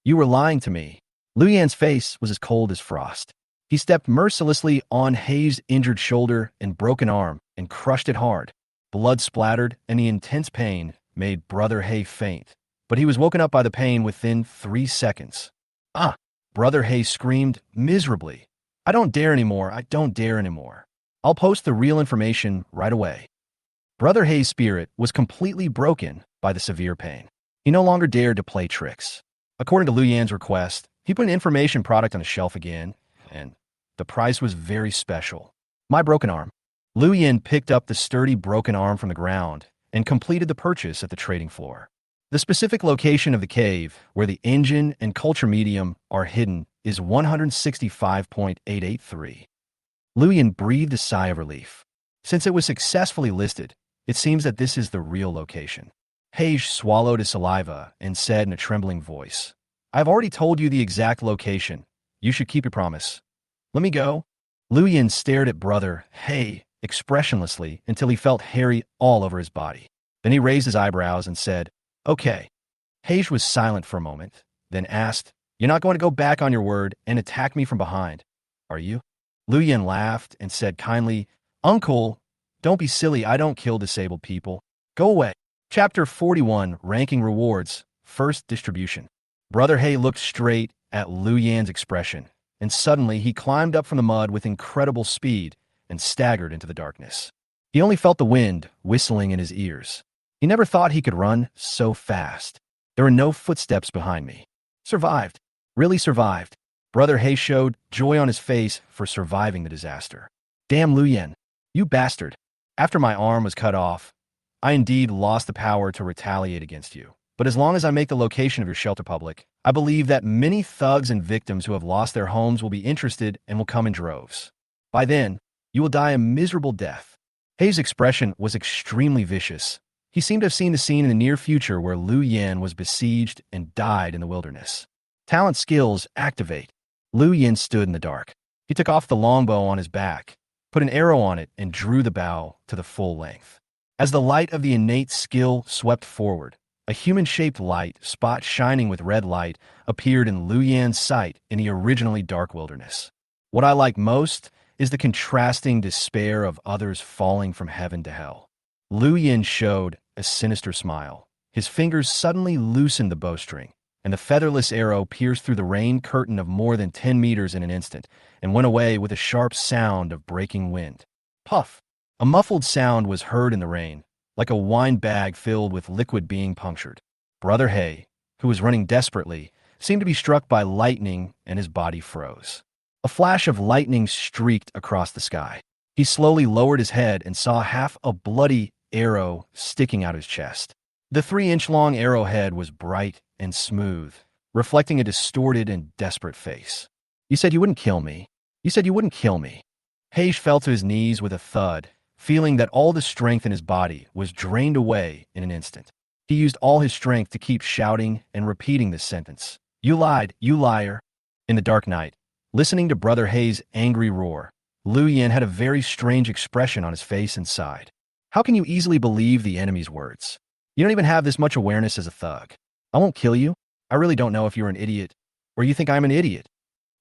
"You were lying to me." Lu Yan's face was as cold as frost. He stepped mercilessly on Hay's injured shoulder and broken arm and crushed it hard. Blood splattered, and the intense pain made Brother Hay faint, but he was woken up by the pain within 3 seconds. "Ah!" Brother Hay screamed miserably. "I don't dare anymore. I don't dare anymore. I'll post the real information right away." Brother Hay's spirit was completely broken by the severe pain. He no longer dared to play tricks. According to Lu Yan's request, he put an information product on a shelf again, and the price was very special. "My broken arm." Lu Yan picked up the sturdy broken arm from the ground and completed the purchase at the trading floor. The specific location of the cave, where the engine and culture medium are hidden, is 165.883. Lu Yan breathed a sigh of relief. Since it was successfully listed, it seems that this is the real location. Hage swallowed his saliva and said in a trembling voice, "I've already told you the exact location. You should keep your promise. Let me go." Lu Yan stared at Brother Hay expressionlessly until he felt hairy all over his body. Then he raised his eyebrows and said, "Okay." Hage was silent for a moment, then asked, "You're not going to go back on your word and attack me from behind, are you?" Lu Yan laughed and said kindly, "Uncle, don't be silly. I don't kill disabled people. Go away." Chapter 41, Ranking Rewards, First Distribution. Brother Hay looked straight at Lu Yan's expression, and suddenly he climbed up from the mud with incredible speed and staggered into the darkness. He only felt the wind whistling in his ears. He never thought he could run so fast. There were no footsteps behind me. Survived. Really survived. Brother He showed joy on his face for surviving the disaster. Damn Lu Yen. You bastard. After my arm was cut off, I indeed lost the power to retaliate against you. But as long as I make the location of your shelter public, I believe that many thugs and victims who have lost their homes will be interested and will come in droves. By then, you will die a miserable death. Hei's expression was extremely vicious. He seemed to have seen the scene in the near future where Lu Yen was besieged and died in the wilderness. Talent skills activate. Lu Yen stood in the dark. He took off the longbow on his back, put an arrow on it, and drew the bow to the full length. As the light of the innate skill swept forward, a human-shaped light, spot shining with red light, appeared in Lu Yan's sight in the originally dark wilderness. What I like most is the contrasting despair of others falling from heaven to hell. Lu Yan showed a sinister smile. His fingers suddenly loosened the bowstring, and the featherless arrow pierced through the rain curtain of more than 10 meters in an instant, and went away with a sharp sound of breaking wind. Puff! A muffled sound was heard in the rain, like a wine bag filled with liquid being punctured. Brother He, who was running desperately, seemed to be struck by lightning, and his body froze. A flash of lightning streaked across the sky. He slowly lowered his head and saw half a bloody arrow sticking out his chest. The 3-inch-long arrowhead was bright and smooth, reflecting a distorted and desperate face. You said you wouldn't kill me. You said you wouldn't kill me. He fell to his knees with a thud, feeling that all the strength in his body was drained away in an instant. He used all his strength to keep shouting and repeating this sentence. You lied, you liar. In the dark night, listening to Brother He's angry roar, Lu Yen had a very strange expression on his face and sighed. How can you easily believe the enemy's words? You don't even have this much awareness as a thug. I won't kill you. I really don't know if you're an idiot, or you think I'm an idiot.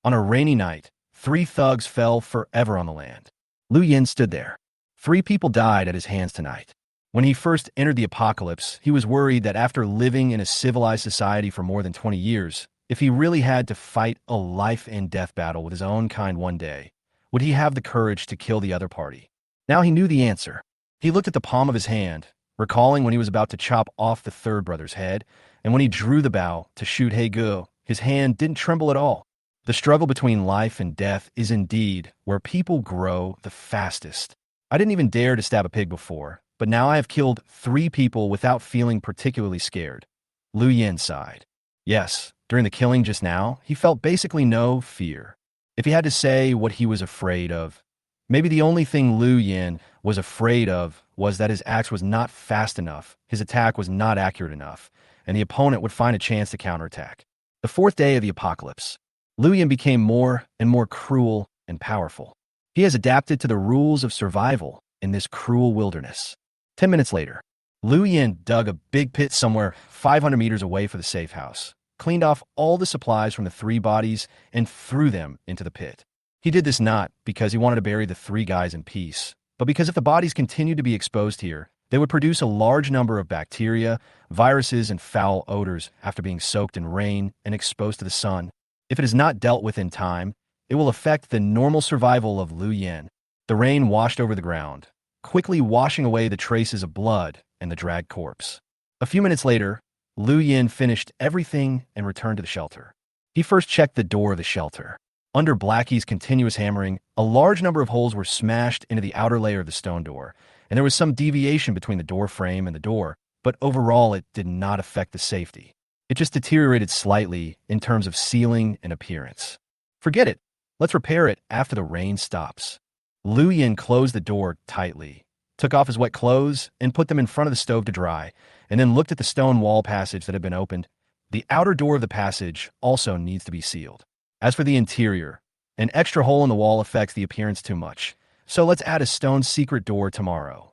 On a rainy night, 3 thugs fell forever on the land. Lu Yen stood there. 3 people died at his hands tonight. When he first entered the apocalypse, he was worried that after living in a civilized society for more than 20 years, if he really had to fight a life-and-death battle with his own kind one day, would he have the courage to kill the other party? Now he knew the answer. He looked at the palm of his hand, recalling when he was about to chop off the third brother's head, and when he drew the bow to shoot He Gu, his hand didn't tremble at all. The struggle between life and death is indeed where people grow the fastest. I didn't even dare to stab a pig before, but now I have killed 3 people without feeling particularly scared. Lu Yen sighed. Yes, during the killing just now, he felt basically no fear. If he had to say what he was afraid of, maybe the only thing Lu Yen was afraid of was that his axe was not fast enough, his attack was not accurate enough, and the opponent would find a chance to counterattack. The 4th day of the apocalypse, Lu Yen became more and more cruel and powerful. He has adapted to the rules of survival in this cruel wilderness. 10 minutes later, Lu Yen dug a big pit somewhere 500 meters away for the safe house, cleaned off all the supplies from the 3 bodies, and threw them into the pit. He did this not because he wanted to bury the 3 guys in peace, but because if the bodies continued to be exposed here, they would produce a large number of bacteria, viruses, and foul odors after being soaked in rain and exposed to the sun. If it is not dealt with in time, it will affect the normal survival of Lu Yen. The rain washed over the ground, quickly washing away the traces of blood and the dragged corpse. A few minutes later, Lu Yen finished everything and returned to the shelter. He first checked the door of the shelter. Under Blackie's continuous hammering, a large number of holes were smashed into the outer layer of the stone door, and there was some deviation between the door frame and the door, but overall it did not affect the safety. It just deteriorated slightly in terms of sealing and appearance. Forget it. Let's repair it after the rain stops. Lu Yen closed the door tightly, took off his wet clothes, and put them in front of the stove to dry, and then looked at the stone wall passage that had been opened. The outer door of the passage also needs to be sealed. As for the interior, an extra hole in the wall affects the appearance too much, so let's add a stone secret door tomorrow.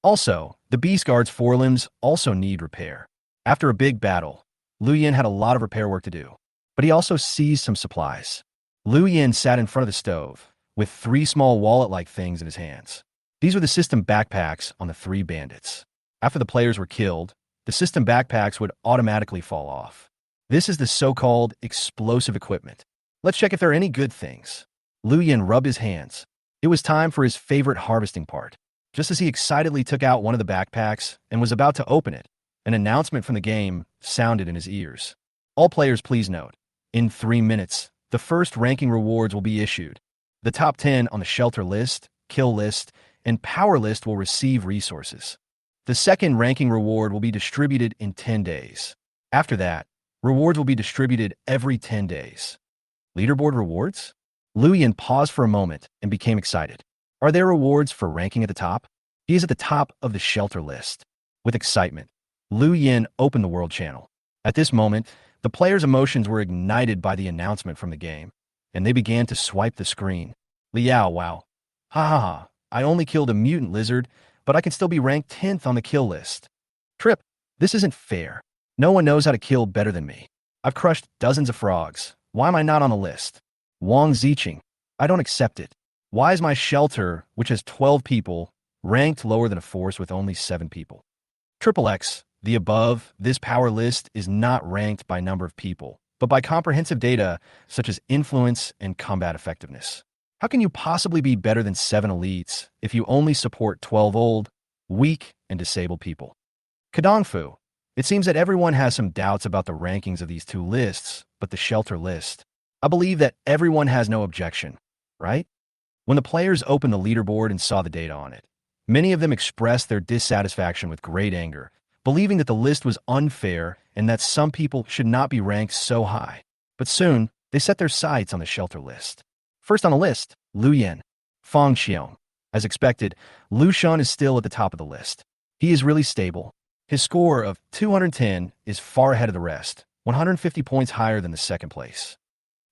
Also, the beast guard's forelimbs also need repair. After a big battle, Lu Yen had a lot of repair work to do, but he also seized some supplies. Lu Yen sat in front of the stove, with 3 small wallet-like things in his hands. These were the system backpacks on the 3 bandits. After the players were killed, the system backpacks would automatically fall off. This is the so-called explosive equipment. Let's check if there are any good things. Lu Yen rubbed his hands. It was time for his favorite harvesting part. Just as he excitedly took out one of the backpacks and was about to open it, an announcement from the game sounded in his ears. All players please note, in 3 minutes, the first ranking rewards will be issued. The top 10 on the shelter list, kill list, and power list will receive resources. The second ranking reward will be distributed in 10 days. After that, rewards will be distributed every 10 days. Leaderboard rewards? Liu Yin paused for a moment and became excited. Are there rewards for ranking at the top? He is at the top of the shelter list. With excitement, Liu Yin opened the world channel. At this moment, the players' emotions were ignited by the announcement from the game, and they began to swipe the screen. Liao, wow. Ha ha ha, I only killed a mutant lizard, but I can still be ranked 10th on the kill list. Trip, this isn't fair. No one knows how to kill better than me. I've crushed dozens of frogs. Why am I not on the list? Wang Ziqing, I don't accept it. Why is my shelter, which has 12 people, ranked lower than a forest with only 7 people? Triple X, the above, this power list is not ranked by number of people, but by comprehensive data such as influence and combat effectiveness. How can you possibly be better than 7 elites if you only support 12 old, weak, and disabled people? Kadongfu, it seems that everyone has some doubts about the rankings of these 2 lists, but the shelter list. I believe that everyone has no objection, right? When the players opened the leaderboard and saw the data on it, many of them expressed their dissatisfaction with great anger, believing that the list was unfair and that some people should not be ranked so high. But soon, they set their sights on the shelter list. First on the list, Liu Yin, Fang Xiong. As expected, Liu Shan is still at the top of the list. He is really stable. His score of 210 is far ahead of the rest, 150 points higher than the second place.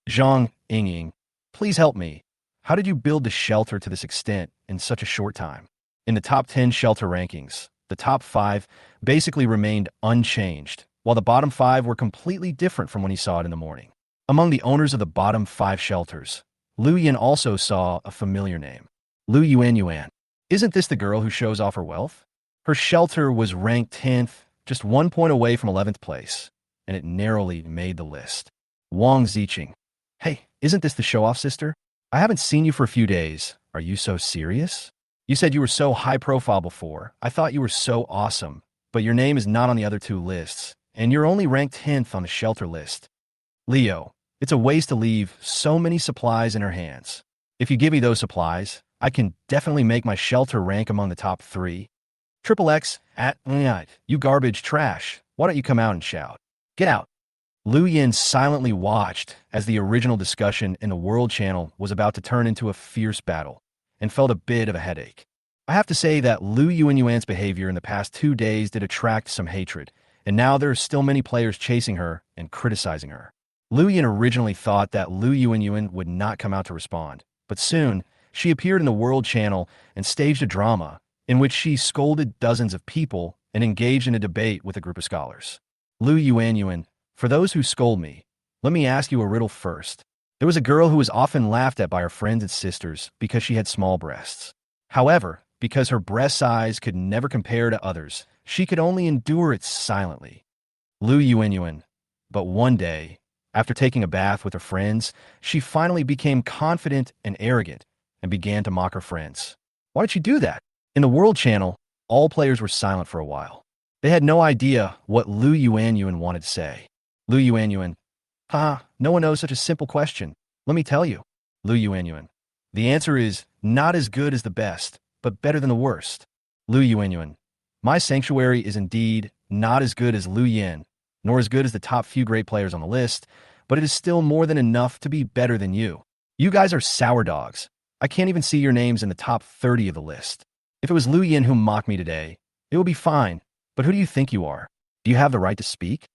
Zhang Yingying, please help me. How did you build the shelter to this extent in such a short time? In the top 10 shelter rankings, the top 5 basically remained unchanged, while the bottom 5 were completely different from when he saw it in the morning. Among the owners of the bottom 5 shelters, Liu Yin also saw a familiar name. Liu Yuan. Isn't this the girl who shows off her wealth? Her shelter was ranked 10th, just 1 point away from 11th place, and it narrowly made the list. Wang Ziqing. Hey, isn't this the show-off sister? I haven't seen you for a few days. Are you so serious? You said you were so high-profile before. I thought you were so awesome, but your name is not on the other 2 lists, and you're only ranked 10th on the shelter list. Leo, it's a waste to leave so many supplies in her hands. If you give me those supplies, I can definitely make my shelter rank among the top 3. Triple X, you garbage trash. Why don't you come out and shout? Get out. Liu Yin silently watched as the original discussion in the World Channel was about to turn into a fierce battle, and felt a bit of a headache. I have to say that Liu Yuan's behavior in the past 2 days did attract some hatred, and now there are still many players chasing her and criticizing her. Liu Yin originally thought that Liu Yuan would not come out to respond, but soon, she appeared in the World Channel and staged a drama in which she scolded dozens of people and engaged in a debate with a group of scholars. Liu Yuan, for those who scold me, let me ask you a riddle first. There was a girl who was often laughed at by her friends and sisters because she had small breasts. However, because her breast size could never compare to others, she could only endure it silently. Liu Yuan. But one day, after taking a bath with her friends, she finally became confident and arrogant and began to mock her friends. Why did she do that? In the World Channel, all players were silent for a while. They had no idea what Liu Yuan wanted to say. Liu Yuan. No one knows such a simple question. Let me tell you. Liu Yuan. The answer is not as good as the best, but better than the worst. Liu Yuan. My sanctuary is indeed not as good as Liu Yin, nor as good as the top few great players on the list, but it is still more than enough to be better than you. You guys are sour dogs. I can't even see your names in the top 30 of the list. If it was Liu Yin who mocked me today, it would be fine, but who do you think you are? Do you have the right to speak?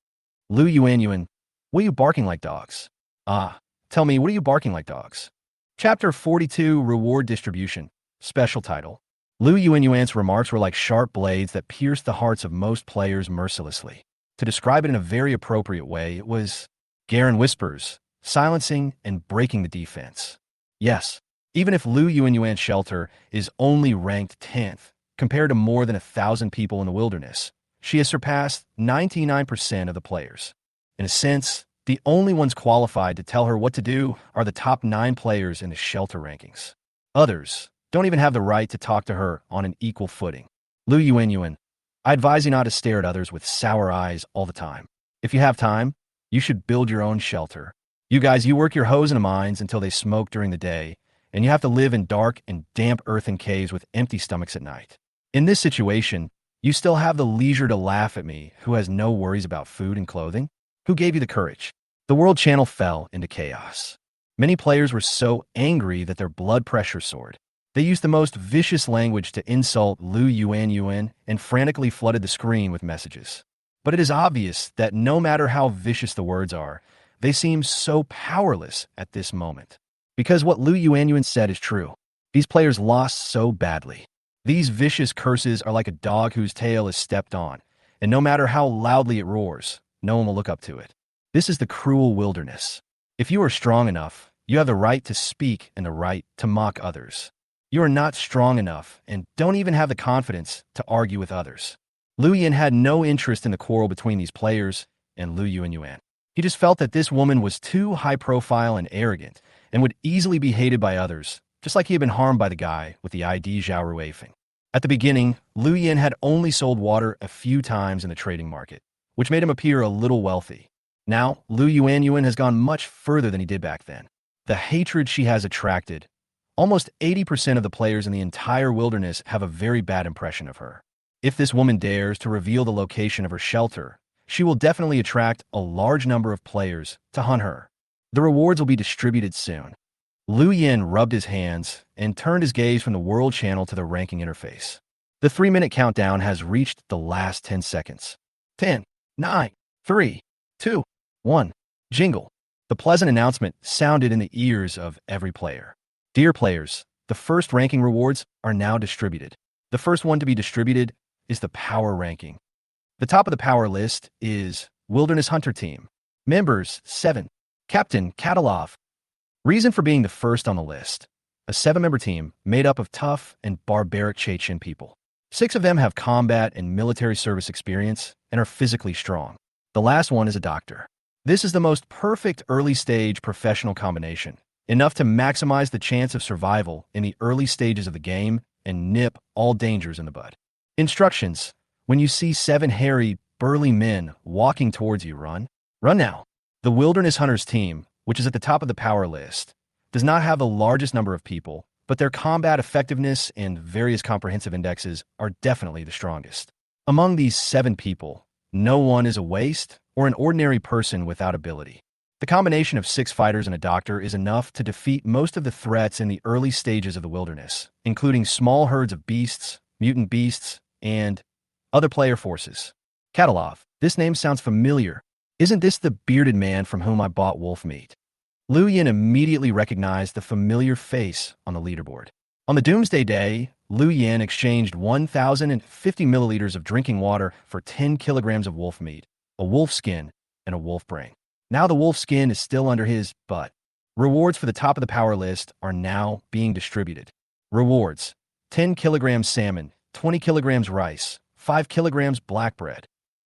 Liu Yuan. What are you barking like dogs? Tell me, what are you barking like dogs? Chapter 42, Reward Distribution. Special title. Liu Yuan's remarks were like sharp blades that pierced the hearts of most players mercilessly. To describe it in a very appropriate way, it was Garen whispers, silencing and breaking the defense. Yes, even if Liu Yuan's shelter is only ranked 10th, compared to more than 1,000 people in the wilderness, she has surpassed 99% of the players. In a sense, the only ones qualified to tell her what to do are the top 9 players in the shelter rankings. Others don't even have the right to talk to her on an equal footing. Lu Yuanyuan, I advise you not to stare at others with sour eyes all the time. If you have time, you should build your own shelter. You guys, you work your hoes into mines until they smoke during the day, and you have to live in dark and damp earthen caves with empty stomachs at night. In this situation, you still have the leisure to laugh at me, who has no worries about food and clothing? Who gave you the courage? The world channel fell into chaos. Many players were so angry that their blood pressure soared. They used the most vicious language to insult Lu Yuanyuan and frantically flooded the screen with messages. But it is obvious that no matter how vicious the words are, they seem so powerless at this moment. Because what Lu Yuanyuan said is true. These players lost so badly. These vicious curses are like a dog whose tail is stepped on, and no matter how loudly it roars, no one will look up to it. This is the cruel wilderness. If you are strong enough, you have the right to speak and the right to mock others. You are not strong enough and don't even have the confidence to argue with others. Lu Yin had no interest in the quarrel between these players and Lu Yuanyuan. He just felt that this woman was too high profile and arrogant and would easily be hated by others, just like he had been harmed by the guy with the ID Zhao Ruifeng. At the beginning, Lu Yin had only sold water a few times in the trading market, which made him appear a little wealthy. Now, Lu Yuanyuan has gone much further than he did back then. The hatred she has attracted, almost 80% of the players in the entire wilderness have a very bad impression of her. If this woman dares to reveal the location of her shelter, she will definitely attract a large number of players to hunt her. The rewards will be distributed soon. Lu Yin rubbed his hands and turned his gaze from the world channel to the ranking interface. The 3-minute countdown has reached the last 10 seconds. 10, 9, 3, 2, 1. Jingle. The pleasant announcement sounded in the ears of every player. Dear players, the first ranking rewards are now distributed. The first one to be distributed is the power ranking. The top of the power list is Wilderness Hunter Team. Members, 7. Captain Katalov. Reason for being the first on the list. A 7-member team made up of tough and barbaric Chechen people. 6 of them have combat and military service experience and are physically strong. The last one is a doctor. This is the most perfect early-stage professional combination, enough to maximize the chance of survival in the early stages of the game and nip all dangers in the bud. Instructions. When you see 7 hairy, burly men walking towards you, run. Run now. The Wilderness Hunters team, which is at the top of the power list, does not have the largest number of people, but their combat effectiveness and various comprehensive indexes are definitely the strongest. Among these 7 people, no one is a waste or an ordinary person without ability. The combination of 6 fighters and a doctor is enough to defeat most of the threats in the early stages of the wilderness, including small herds of beasts, mutant beasts, and other player forces. Katalov, this name sounds familiar. Isn't this the bearded man from whom I bought wolf meat? Lu Yin immediately recognized the familiar face on the leaderboard. On the Doomsday day, Lu Yin exchanged 1,050 milliliters of drinking water for 10 kilograms of wolf meat, a wolf skin, and a wolf brain. Now the wolf skin is still under his butt. Rewards for the top of the power list are now being distributed. Rewards: 10 kilograms salmon, 20 kilograms rice, 5 kilograms black bread.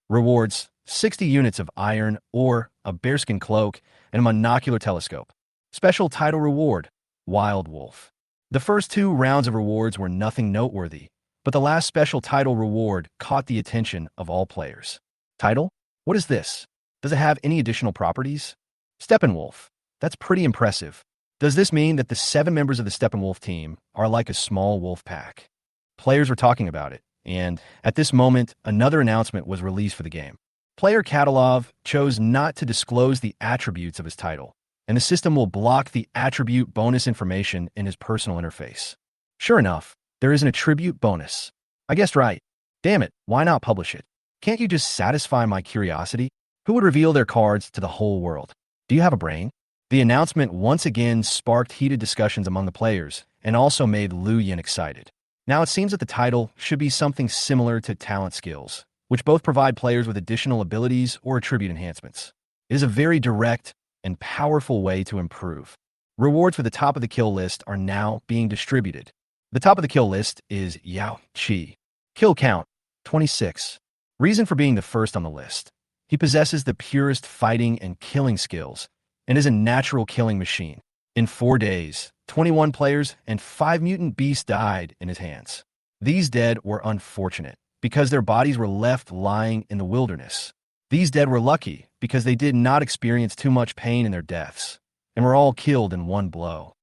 Rewards: 60 units of iron ore, a bearskin cloak, and a monocular telescope. Special title reward: Wild Wolf. The first 2 rounds of rewards were nothing noteworthy, but the last special title reward caught the attention of all players. Title? What is this? Does it have any additional properties? Steppenwolf. That's pretty impressive. Does this mean that the 7 members of the Steppenwolf team are like a small wolf pack? Players were talking about it, and at this moment, another announcement was released for the game. Player Katalov chose not to disclose the attributes of his title, and the system will block the attribute bonus information in his personal interface. Sure enough, there is an attribute bonus. I guessed right. Damn it, why not publish it? Can't you just satisfy my curiosity? Who would reveal their cards to the whole world? Do you have a brain? The announcement once again sparked heated discussions among the players and also made Lu Yin excited. Now it seems that the title should be something similar to talent skills, which both provide players with additional abilities or attribute enhancements. It is a very direct and powerful way to improve. Rewards for the top of the kill list are now being distributed. The top of the kill list is Yao Qi. Kill count, 26. Reason for being the first on the list. He possesses the purest fighting and killing skills and is a natural killing machine. In 4 days, 21 players and 5 mutant beasts died in his hands. These dead were unfortunate because their bodies were left lying in the wilderness. These dead were lucky because they did not experience too much pain in their deaths and were all killed in one blow.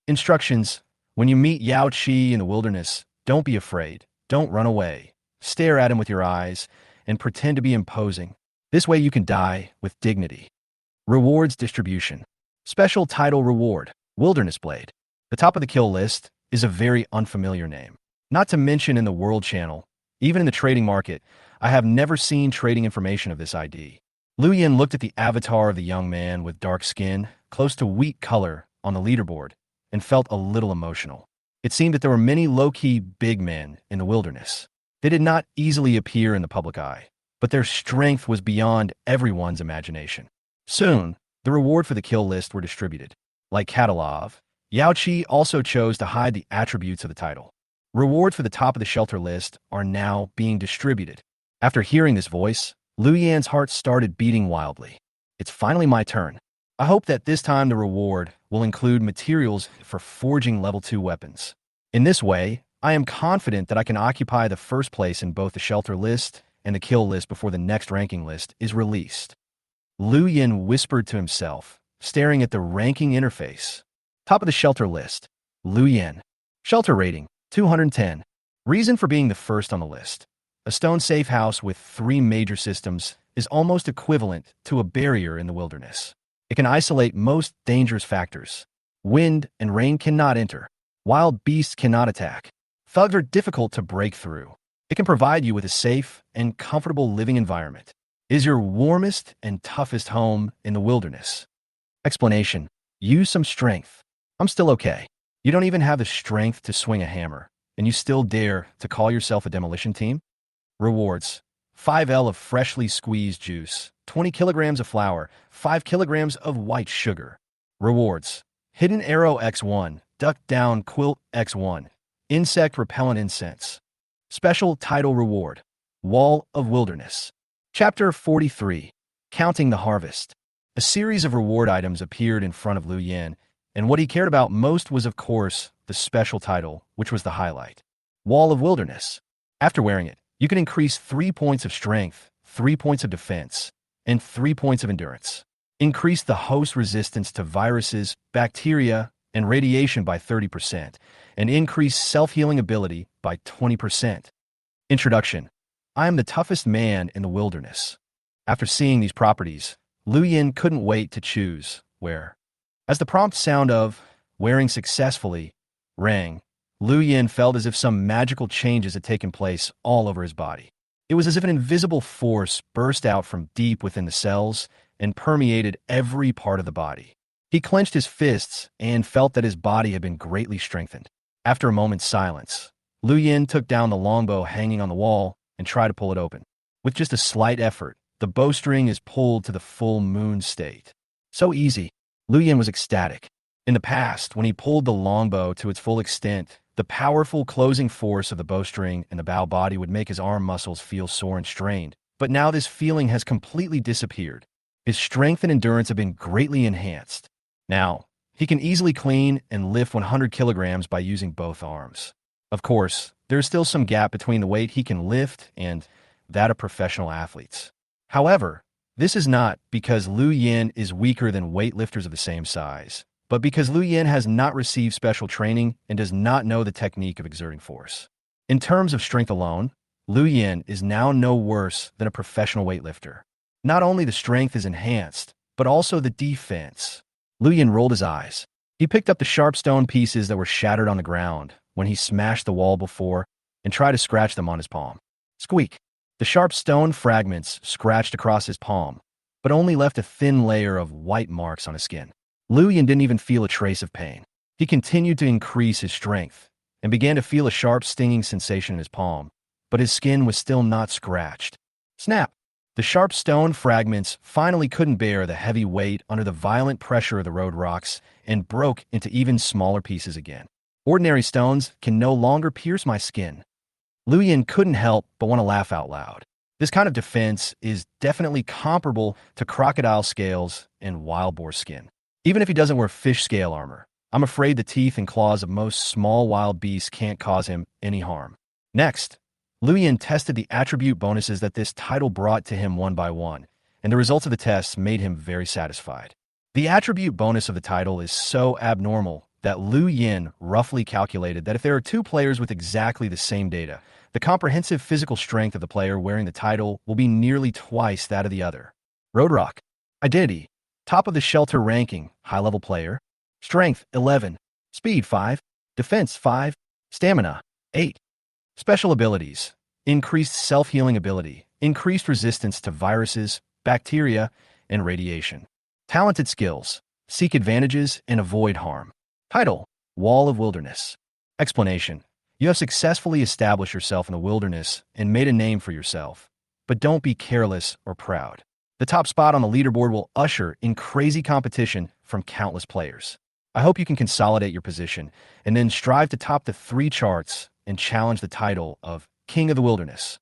Instructions: when you meet Yao Qi in the wilderness, don't be afraid, don't run away. Stare at him with your eyes and pretend to be imposing. This way you can die with dignity. Rewards distribution. Special title reward, Wilderness Blade. The top of the kill list is a very unfamiliar name. Not to mention in the World Channel, even in the trading market, I have never seen trading information of this ID. Liu Yin looked at the avatar of the young man with dark skin, close to wheat color, on the leaderboard, and felt a little emotional. It seemed that there were many low-key big men in the wilderness. They did not easily appear in the public eye, but their strength was beyond everyone's imagination. Soon, the reward for the kill list were distributed. Like Katalov, Yao Qi also chose to hide the attributes of the title. Rewards for the top of the shelter list are now being distributed. After hearing this voice, Liu Yan's heart started beating wildly. It's finally my turn. I hope that this time the reward will include materials for forging level 2 weapons. In this way, I am confident that I can occupy the first place in both the shelter list and the kill list before the next ranking list is released. Liu Yin whispered to himself, staring at the ranking interface. Top of the shelter list, Liu Yin. Shelter rating, 210. Reason for being the first on the list. A stone safe house with 3 major systems is almost equivalent to a barrier in the wilderness. It can isolate most dangerous factors. Wind and rain cannot enter. Wild beasts cannot attack. Thugs are difficult to break through. It can provide you with a safe and comfortable living environment. It is your warmest and toughest home in the wilderness. Explanation: use some strength. I'm still okay. You don't even have the strength to swing a hammer, and you still dare to call yourself a demolition team? Rewards: 5L of freshly squeezed juice, 20 kilograms of flour, 5 kilograms of white sugar. Rewards: Hidden Arrow X1, Duck Down Quilt X1, Insect Repellent Incense. Special title reward, Wall of Wilderness. Chapter 43, Counting the Harvest. A series of reward items appeared in front of Liu Yin, and what he cared about most was, of course, the special title, which was the highlight. Wall of Wilderness. After wearing it, you can increase 3 points of strength, 3 points of defense, and 3 points of endurance. Increase the host resistance to viruses, bacteria, and radiation by 30%, and increase self-healing ability by 20%. Introduction. I am the toughest man in the wilderness. After seeing these properties, Liu Yin couldn't wait to choose where. As the prompt sound of wearing successfully rang, Liu Yin felt as if some magical changes had taken place all over his body. It was as if an invisible force burst out from deep within the cells and permeated every part of the body. He clenched his fists and felt that his body had been greatly strengthened. After a moment's silence, Liu Yin took down the longbow hanging on the wall and tried to pull it open. With just a slight effort, the bowstring is pulled to the full moon state. So easy. Liu Yin was ecstatic. In the past, when he pulled the longbow to its full extent, the powerful closing force of the bowstring and the bow body would make his arm muscles feel sore and strained. But now this feeling has completely disappeared. His strength and endurance have been greatly enhanced. Now, he can easily clean and lift 100 kilograms by using both arms. Of course, there is still some gap between the weight he can lift and that of professional athletes. However, this is not because Liu Yin is weaker than weightlifters of the same size, but because Liu Yin has not received special training and does not know the technique of exerting force. In terms of strength alone, Liu Yin is now no worse than a professional weightlifter. Not only the strength is enhanced, but also the defense. Liu Yin rolled his eyes. He picked up the sharp stone pieces that were shattered on the ground when he smashed the wall before and tried to scratch them on his palm. Squeak! The sharp stone fragments scratched across his palm, but only left a thin layer of white marks on his skin. Liu Yin didn't even feel a trace of pain. He continued to increase his strength and began to feel a sharp stinging sensation in his palm, but his skin was still not scratched. Snap! The sharp stone fragments finally couldn't bear the heavy weight under the violent pressure of the road rocks and broke into even smaller pieces again. Ordinary stones can no longer pierce my skin. Liu Yin couldn't help but want to laugh out loud. This kind of defense is definitely comparable to crocodile scales and wild boar skin. Even if he doesn't wear fish scale armor, I'm afraid the teeth and claws of most small wild beasts can't cause him any harm. Next, Liu Yin tested the attribute bonuses that this title brought to him one by one, and the results of the tests made him very satisfied. The attribute bonus of the title is so abnormal that Liu Yin roughly calculated that if there are two players with exactly the same data, the comprehensive physical strength of the player wearing the title will be nearly twice that of the other. Roadrock. Identity. Top of the shelter ranking, high-level player. Strength, 11. Speed, 5. Defense, 5. Stamina, 8. Special abilities. Increased self-healing ability. Increased resistance to viruses, bacteria, and radiation. Talented skills. Seek advantages and avoid harm. Title. Wall of Wilderness. Explanation. You have successfully established yourself in the wilderness and made a name for yourself. But don't be careless or proud. The top spot on the leaderboard will usher in crazy competition from countless players. I hope you can consolidate your position and then strive to top the 3 charts and challenge the title of King of the Wilderness.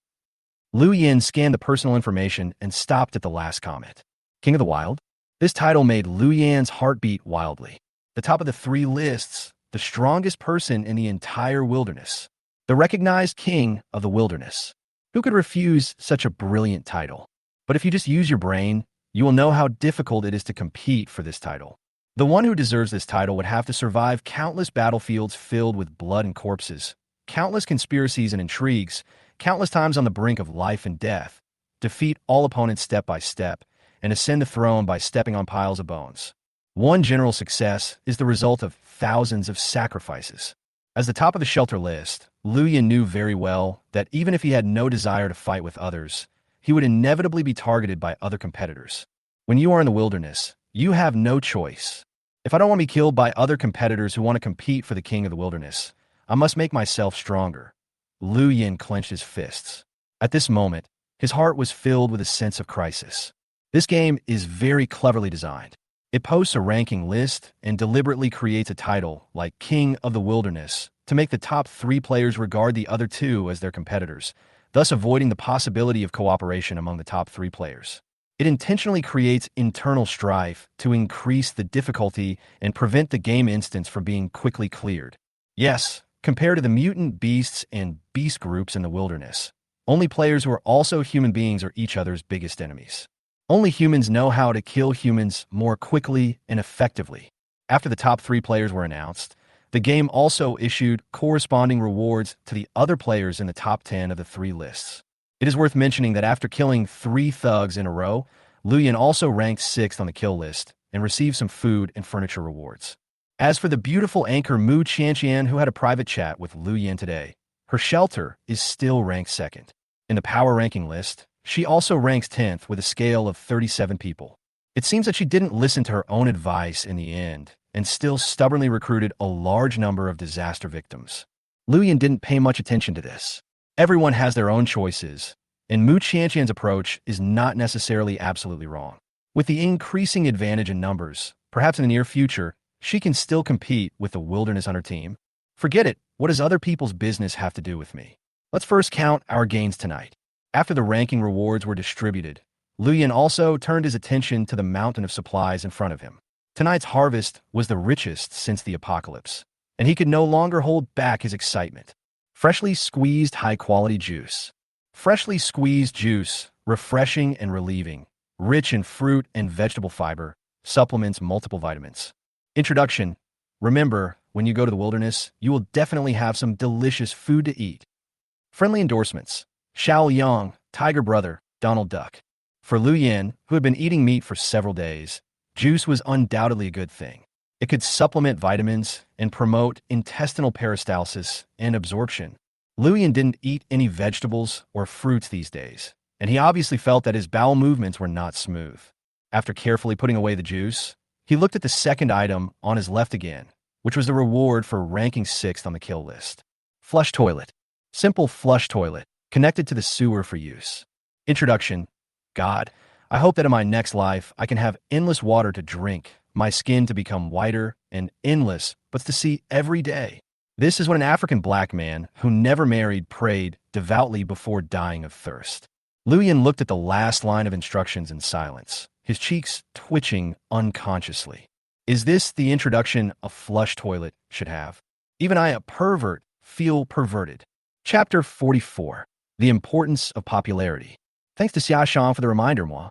Liu Yin scanned the personal information and stopped at the last comment. King of the Wild? This title made Liu Yan's heart beat wildly. The top of the 3 lists, the strongest person in the entire wilderness. The recognized King of the Wilderness. Who could refuse such a brilliant title? But if you just use your brain, you will know how difficult it is to compete for this title. The one who deserves this title would have to survive countless battlefields filled with blood and corpses, countless conspiracies and intrigues, countless times on the brink of life and death, defeat all opponents step by step, and ascend the throne by stepping on piles of bones. One general success is the result of thousands of sacrifices. As the top of the shelter list, Liu Yin knew very well that even if he had no desire to fight with others, he would inevitably be targeted by other competitors. When you are in the wilderness, you have no choice. If I don't want to be killed by other competitors who want to compete for the King of the Wilderness, I must make myself stronger. Liu Yin clenched his fists. At this moment, his heart was filled with a sense of crisis. This game is very cleverly designed. It posts a ranking list and deliberately creates a title like King of the Wilderness to make the top 3 players regard the other 2 as their competitors, thus avoiding the possibility of cooperation among the top 3 players. It intentionally creates internal strife to increase the difficulty and prevent the game instance from being quickly cleared. Yes, compared to the mutant beasts and beast groups in the wilderness, only players who are also human beings are each other's biggest enemies. Only humans know how to kill humans more quickly and effectively. After the top 3 players were announced, the game also issued corresponding rewards to the other players in the top 10 of the 3 lists. It is worth mentioning that after killing 3 thugs in a row, Liu Yin also ranked 6th on the kill list and received some food and furniture rewards. As for the beautiful anchor Mu Qianqian, who had a private chat with Liu Yin today, her shelter is still ranked 2nd. In the power ranking list, she also ranks 10th with a scale of 37 people. It seems that she didn't listen to her own advice in the end and still stubbornly recruited a large number of disaster victims. Liu Yin didn't pay much attention to this. Everyone has their own choices, and Mu Qianqian's approach is not necessarily absolutely wrong. With the increasing advantage in numbers, perhaps in the near future, she can still compete with the wilderness on her team. Forget it, what does other people's business have to do with me? Let's first count our gains tonight. After the ranking rewards were distributed, Liu Yin also turned his attention to the mountain of supplies in front of him. Tonight's harvest was the richest since the apocalypse, and he could no longer hold back his excitement. Freshly squeezed high-quality juice. Freshly squeezed juice, refreshing and relieving, rich in fruit and vegetable fiber, supplements multiple vitamins. Introduction. Remember, when you go to the wilderness, you will definitely have some delicious food to eat. Friendly endorsements. Xiao Yang, Tiger Brother, Donald Duck. For Liu Yin, who had been eating meat for several days, juice was undoubtedly a good thing. It could supplement vitamins and promote intestinal peristalsis and absorption. Liu Yin didn't eat any vegetables or fruits these days, and he obviously felt that his bowel movements were not smooth. After carefully putting away the juice, he looked at the second item on his left again, which was the reward for ranking 6th on the kill list. Flush toilet. Simple flush toilet, connected to the sewer for use. Introduction. God, I hope that in my next life I can have endless water to drink, my skin to become whiter, and endless, but to see every day. This is what an African black man who never married prayed devoutly before dying of thirst. Liu Yin looked at the last line of instructions in silence, his cheeks twitching unconsciously. Is this the introduction a flush toilet should have? Even I, a pervert, feel perverted. Chapter 44. The Importance of Popularity. Thanks to Xiaoshan for the reminder, moi.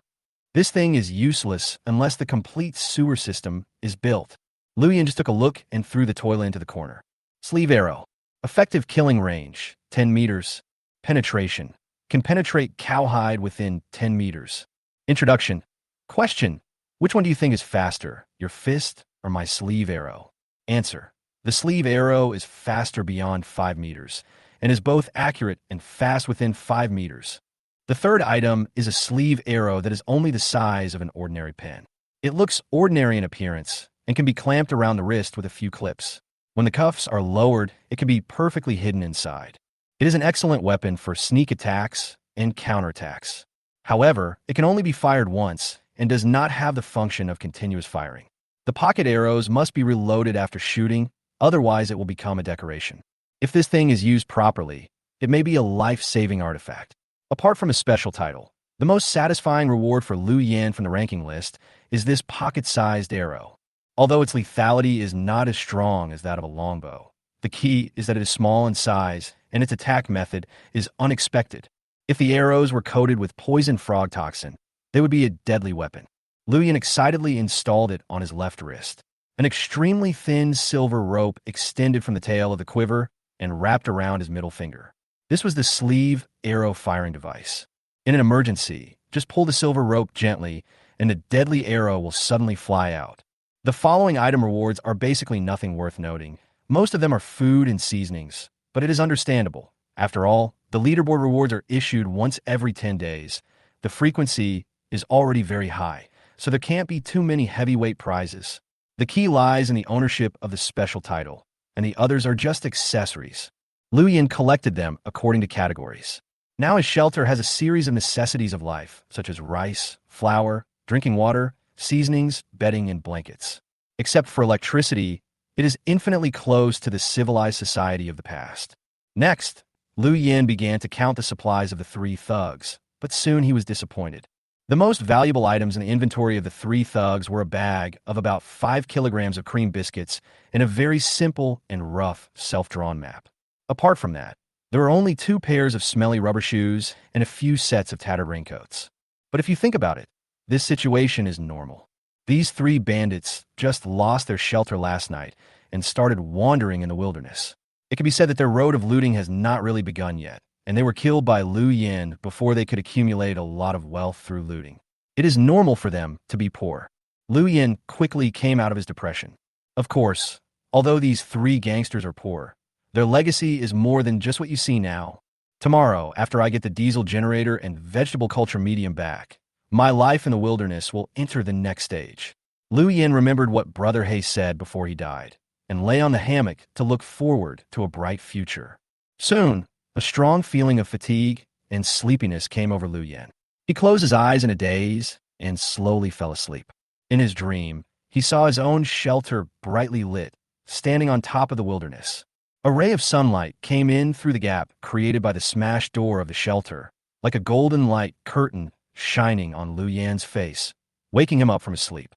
This thing is useless unless the complete sewer system is built. Lu Yin just took a look and threw the toilet into the corner. Sleeve arrow. Effective killing range, 10 meters. Penetration. Can penetrate cowhide within 10 meters. Introduction. Question. Which one do you think is faster, your fist or my sleeve arrow? Answer. The sleeve arrow is faster beyond 5 meters and is both accurate and fast within 5 meters. The third item is a sleeve arrow that is only the size of an ordinary pen. It looks ordinary in appearance and can be clamped around the wrist with a few clips. When the cuffs are lowered, it can be perfectly hidden inside. It is an excellent weapon for sneak attacks and counterattacks. However, it can only be fired once and does not have the function of continuous firing. The pocket arrows must be reloaded after shooting, otherwise it will become a decoration. If this thing is used properly, it may be a life-saving artifact. Apart from a special title, the most satisfying reward for Lu Yin from the ranking list is this pocket-sized arrow. Although its lethality is not as strong as that of a longbow, the key is that it is small in size and its attack method is unexpected. If the arrows were coated with poison frog toxin, they would be a deadly weapon. Lu Yin excitedly installed it on his left wrist. An extremely thin silver rope extended from the tail of the quiver and wrapped around his middle finger. This was the sleeve arrow firing device. In an emergency, just pull the silver rope gently and the deadly arrow will suddenly fly out. The following item rewards are basically nothing worth noting. Most of them are food and seasonings, but it is understandable. After all, the leaderboard rewards are issued once every 10 days. The frequency is already very high, so there can't be too many heavyweight prizes. The key lies in the ownership of the special title, and the others are just accessories. Lu Yin collected them according to categories. Now his shelter has a series of necessities of life, such as rice, flour, drinking water, seasonings, bedding, and blankets. Except for electricity, it is infinitely close to the civilized society of the past. Next, Lu Yin began to count the supplies of the three thugs, but soon he was disappointed. The most valuable items in the inventory of the three thugs were a bag of about 5 kilograms of cream biscuits and a very simple and rough self-drawn map. Apart from that, there were only 2 pairs of smelly rubber shoes and a few sets of tattered raincoats. But if you think about it, this situation is normal. These 3 bandits just lost their shelter last night and started wandering in the wilderness. It can be said that their road of looting has not really begun yet, and they were killed by Lu Yin before they could accumulate a lot of wealth through looting. It is normal for them to be poor. Lu Yin quickly came out of his depression. Of course, although these 3 gangsters are poor, their legacy is more than just what you see now. Tomorrow, after I get the diesel generator and vegetable culture medium back, my life in the wilderness will enter the next stage. Lu Yin remembered what Brother He said before he died, and lay on the hammock to look forward to a bright future. Soon, a strong feeling of fatigue and sleepiness came over Lu Yin. He closed his eyes in a daze and slowly fell asleep. In his dream, he saw his own shelter brightly lit, standing on top of the wilderness. A ray of sunlight came in through the gap created by the smashed door of the shelter, like a golden light curtain shining on Lu Yin's face, waking him up from his sleep.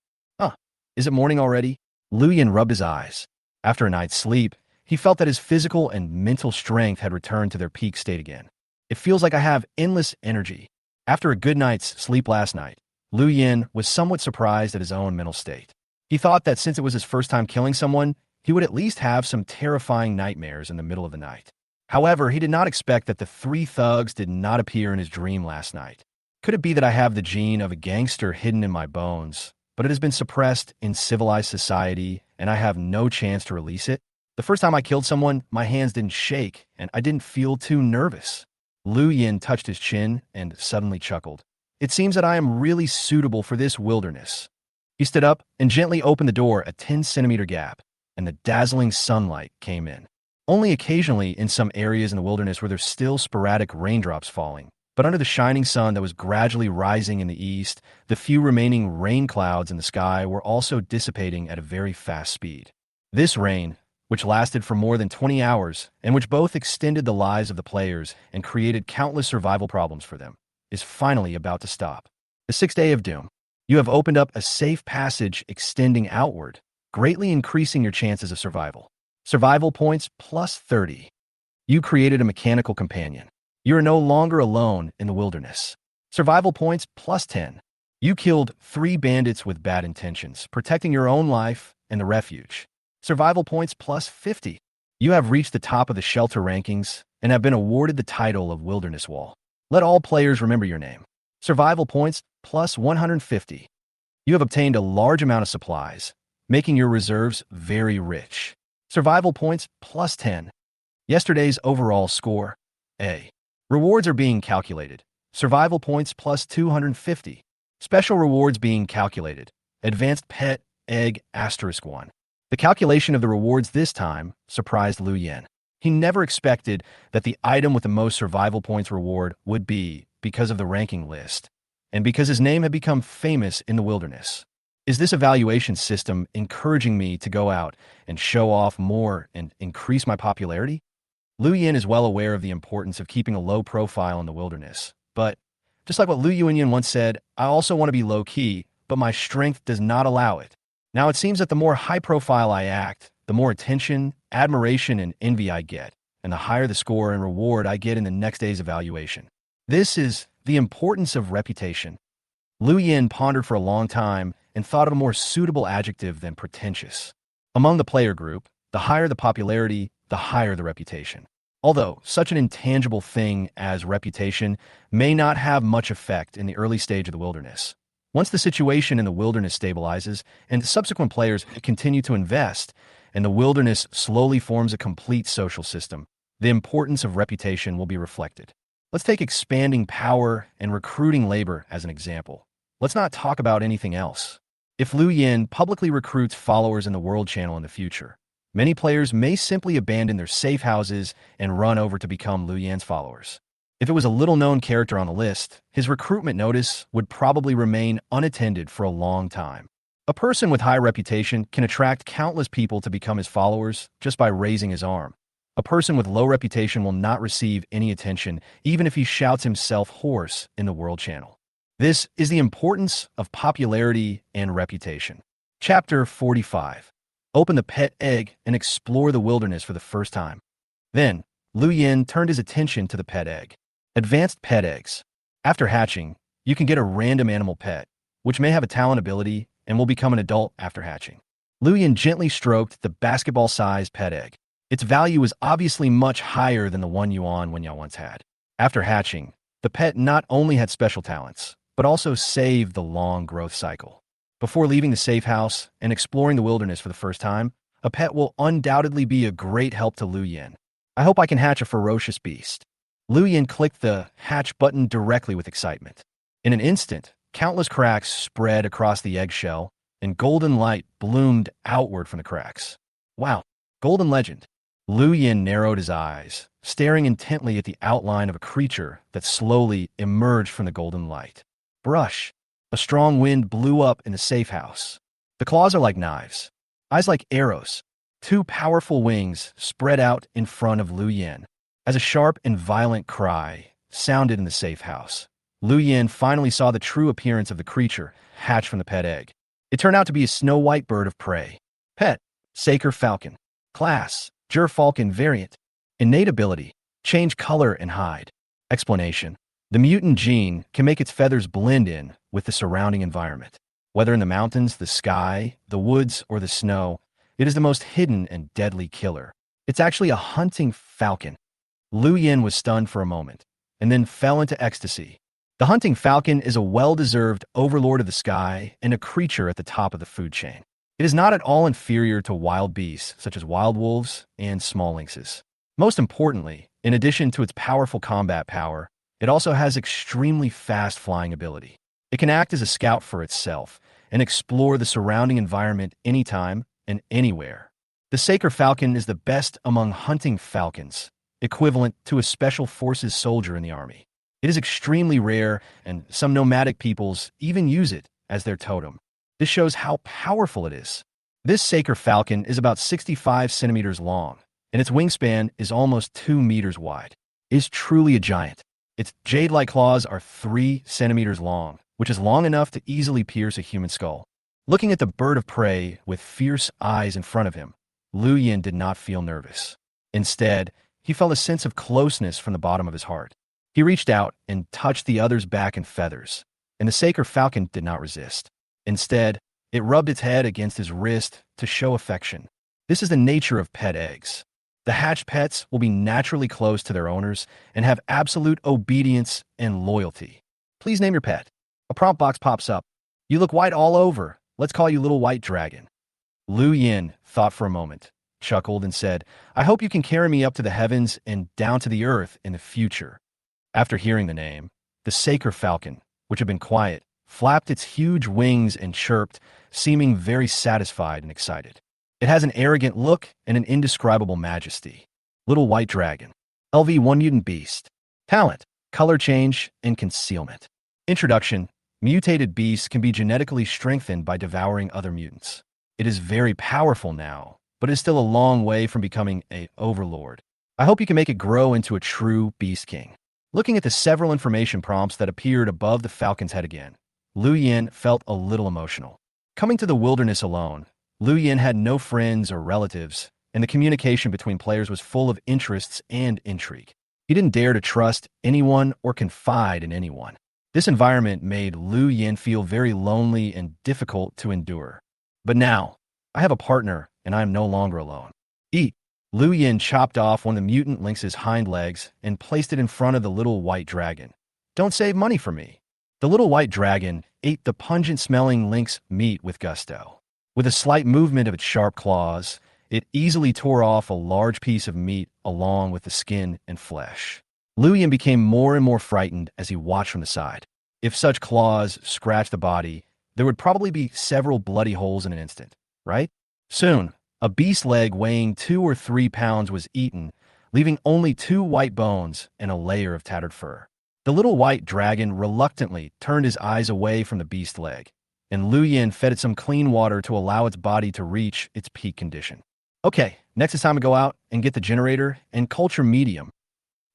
Is it morning already? Lu Yin rubbed his eyes. After a night's sleep, he felt that his physical and mental strength had returned to their peak state again. It feels like I have endless energy. After a good night's sleep last night, Lu Yin was somewhat surprised at his own mental state. He thought that since it was his first time killing someone, he would at least have some terrifying nightmares in the middle of the night. However, he did not expect that the 3 thugs did not appear in his dream last night. Could it be that I have the gene of a gangster hidden in my bones, but it has been suppressed in civilized society and I have no chance to release it? The first time I killed someone, my hands didn't shake and I didn't feel too nervous. Lu Yin touched his chin and suddenly chuckled. It seems that I am really suitable for this wilderness. He stood up and gently opened the door a 10-centimeter gap, and the dazzling sunlight came in. Only occasionally in some areas in the wilderness were there still sporadic raindrops falling, but under the shining sun that was gradually rising in the east, the few remaining rain clouds in the sky were also dissipating at a very fast speed. This rain, which lasted for more than 20 hours, and which both extended the lives of the players and created countless survival problems for them, is finally about to stop. The 6th day of Doom. You have opened up a safe passage extending outward, greatly increasing your chances of survival. Survival points plus 30. You created a mechanical companion. You are no longer alone in the wilderness. Survival points plus 10. You killed 3 bandits with bad intentions, protecting your own life and the refuge. Survival points plus 50. You have reached the top of the shelter rankings and have been awarded the title of Wilderness Wall. Let all players remember your name. Survival points plus 150. You have obtained a large amount of supplies, making your reserves very rich. Survival points plus 10. Yesterday's overall score, A. Rewards are being calculated. Survival points plus 250. Special rewards being calculated. Advanced pet egg *1. The calculation of the rewards this time surprised Liu Yan. He never expected that the item with the most survival points reward would be because of the ranking list, and because his name had become famous in the wilderness. Is this evaluation system encouraging me to go out and show off more and increase my popularity? Liu Yan is well aware of the importance of keeping a low profile in the wilderness, but just like what Liu Yuanyan once said, I also want to be low-key, but my strength does not allow it. Now it seems that the more high-profile I act, the more attention, admiration, and envy I get, and the higher the score and reward I get in the next day's evaluation. This is the importance of reputation. Liu Yan pondered for a long time and thought of a more suitable adjective than pretentious. Among the player group, the higher the popularity, the higher the reputation. Although such an intangible thing as reputation may not have much effect in the early stage of the wilderness. Once the situation in the wilderness stabilizes and subsequent players continue to invest, and the wilderness slowly forms a complete social system, the importance of reputation will be reflected. Let's take expanding power and recruiting labor as an example. Let's not talk about anything else. If Liu Yan publicly recruits followers in the World Channel in the future, many players may simply abandon their safe houses and run over to become Liu Yan's followers. If it was a little-known character on the list, his recruitment notice would probably remain unattended for a long time. A person with high reputation can attract countless people to become his followers just by raising his arm. A person with low reputation will not receive any attention, even if he shouts himself hoarse in the World Channel. This is the importance of popularity and reputation. Chapter 45. Open the pet egg and explore the wilderness for the first time. Then, Liu Yan turned his attention to the pet egg. Advanced pet eggs. After hatching, you can get a random animal pet, which may have a talent ability and will become an adult after hatching. Liu Yan gently stroked the basketball-sized pet egg. Its value is obviously much higher than the 1 yuan Wenya once had. After hatching, the pet not only had special talents, but also saved the long growth cycle. Before leaving the safe house and exploring the wilderness for the first time, a pet will undoubtedly be a great help to Liu Yan. I hope I can hatch a ferocious beast. Liu Yan clicked the hatch button directly with excitement. In an instant, countless cracks spread across the eggshell, and golden light bloomed outward from the cracks. Wow, golden legend. Liu Yan narrowed his eyes, staring intently at the outline of a creature that slowly emerged from the golden light. Brush. A strong wind blew up in the safe house. The claws are like knives, eyes like arrows. 2 powerful wings spread out in front of Liu Yan. As a sharp and violent cry sounded in the safe house, Liu Yan finally saw the true appearance of the creature hatched from the pet egg. It turned out to be a snow-white bird of prey. Pet, Saker Falcon. Class, Gerfalcon variant. Innate ability, change color and hide. Explanation. The mutant gene can make its feathers blend in with the surrounding environment. Whether in the mountains, the sky, the woods, or the snow, it is the most hidden and deadly killer. It's actually a hunting falcon. Liu Yan was stunned for a moment, and then fell into ecstasy. The hunting falcon is a well-deserved overlord of the sky and a creature at the top of the food chain. It is not at all inferior to wild beasts, such as wild wolves and small lynxes. Most importantly, in addition to its powerful combat power, it also has extremely fast flying ability. It can act as a scout for itself and explore the surrounding environment anytime and anywhere. The Saker Falcon is the best among hunting falcons, equivalent to a special forces soldier in the army. It is extremely rare, and some nomadic peoples even use it as their totem. This shows how powerful it is. This Saker Falcon is about 65 centimeters long, and its wingspan is almost 2 meters wide. It is truly a giant. Its jade-like claws are 3 centimeters long, which is long enough to easily pierce a human skull. Looking at the bird of prey with fierce eyes in front of him, Lu Yin did not feel nervous. Instead, he felt a sense of closeness from the bottom of his heart. He reached out and touched the other's back and feathers, and the Saker falcon did not resist. Instead, it rubbed its head against his wrist to show affection. This is the nature of pet eggs. The hatched pets will be naturally close to their owners and have absolute obedience and loyalty. Please name your pet. A prompt box pops up. You look white all over. Let's call you Little White Dragon. Lu Yin thought for a moment, chuckled, and said, I hope you can carry me up to the heavens and down to the earth in the future. After hearing the name, the Saker falcon, which had been quiet, flapped its huge wings and chirped, seeming very satisfied and excited. It has an arrogant look and an indescribable majesty. Little White Dragon. LV1 Mutant Beast. Talent, color change, and concealment. Introduction. Mutated beasts can be genetically strengthened by devouring other mutants. It is very powerful now, but is still a long way from becoming an overlord. I hope you can make it grow into a true Beast King. Looking at the several information prompts that appeared above the falcon's head again, Lu Yin felt a little emotional. Coming to the wilderness alone, Lu Yin had no friends or relatives, and the communication between players was full of interests and intrigue. He didn't dare to trust anyone or confide in anyone. This environment made Lu Yin feel very lonely and difficult to endure. But now, I have a partner, and I am no longer alone. Eat. Lu Yin chopped off one of the mutant lynx's hind legs and placed it in front of the Little White Dragon. Don't save money for me. The Little White Dragon ate the pungent-smelling lynx meat with gusto. With a slight movement of its sharp claws, it easily tore off a large piece of meat along with the skin and flesh. Lu Yin became more and more frightened as he watched from the side. If such claws scratched the body, there would probably be several bloody holes in an instant, right? Soon, a beast leg weighing 2 or 3 pounds was eaten, leaving only 2 white bones and a layer of tattered fur. The Little White Dragon reluctantly turned his eyes away from the beast leg, and Lu Yin fed it some clean water to allow its body to reach its peak condition. Okay, next it's time to go out and get the generator and culture medium.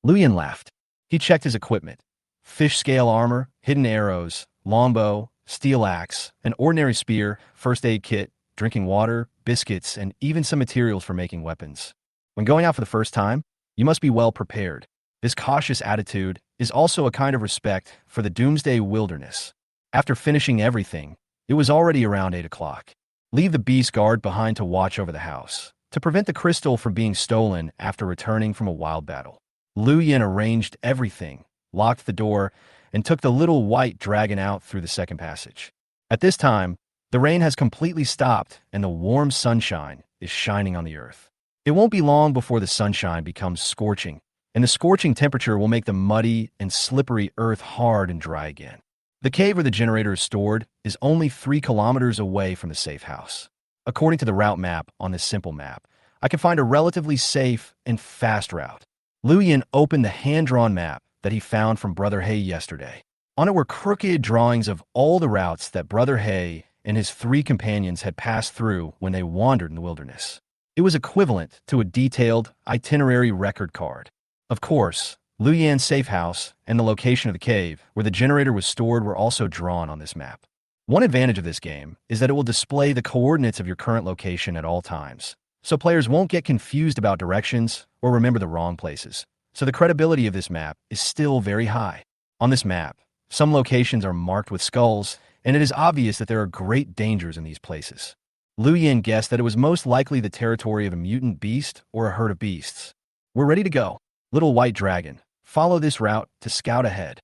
Lu Yin laughed. He checked his equipment. Fish scale armor, hidden arrows, longbow, steel axe, an ordinary spear, first aid kit, drinking water, biscuits, and even some materials for making weapons. When going out for the first time, you must be well prepared. This cautious attitude is also a kind of respect for the Doomsday wilderness. After finishing everything, it was already around 8 o'clock. Leave the beast guard behind to watch over the house, to prevent the crystal from being stolen after returning from a wild battle. Lu Yin arranged everything, locked the door, and took the Little White Dragon out through the second passage. At this time, the rain has completely stopped and the warm sunshine is shining on the earth. It won't be long before the sunshine becomes scorching, and the scorching temperature will make the muddy and slippery earth hard and dry again. The cave where the generator is stored is only 3 kilometers away from the safe house. According to the route map on this simple map, I can find a relatively safe and fast route. Lu Yin opened the hand-drawn map that he found from Brother Hay yesterday. On it were crooked drawings of all the routes that Brother Hay and his 3 companions had passed through when they wandered in the wilderness. It was equivalent to a detailed itinerary record card. Of course, Lu Yin's safe house and the location of the cave where the generator was stored were also drawn on this map. One advantage of this game is that it will display the coordinates of your current location at all times, so players won't get confused about directions or remember the wrong places. So the credibility of this map is still very high. On this map, some locations are marked with skulls, and it is obvious that there are great dangers in these places. Lu Yin guessed that it was most likely the territory of a mutant beast or a herd of beasts. We're ready to go. Little White Dragon, follow this route to scout ahead.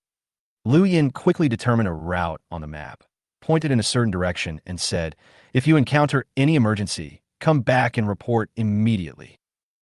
Lu Yin quickly determined a route on the map, pointed in a certain direction, and said, if you encounter any emergency, come back and report immediately.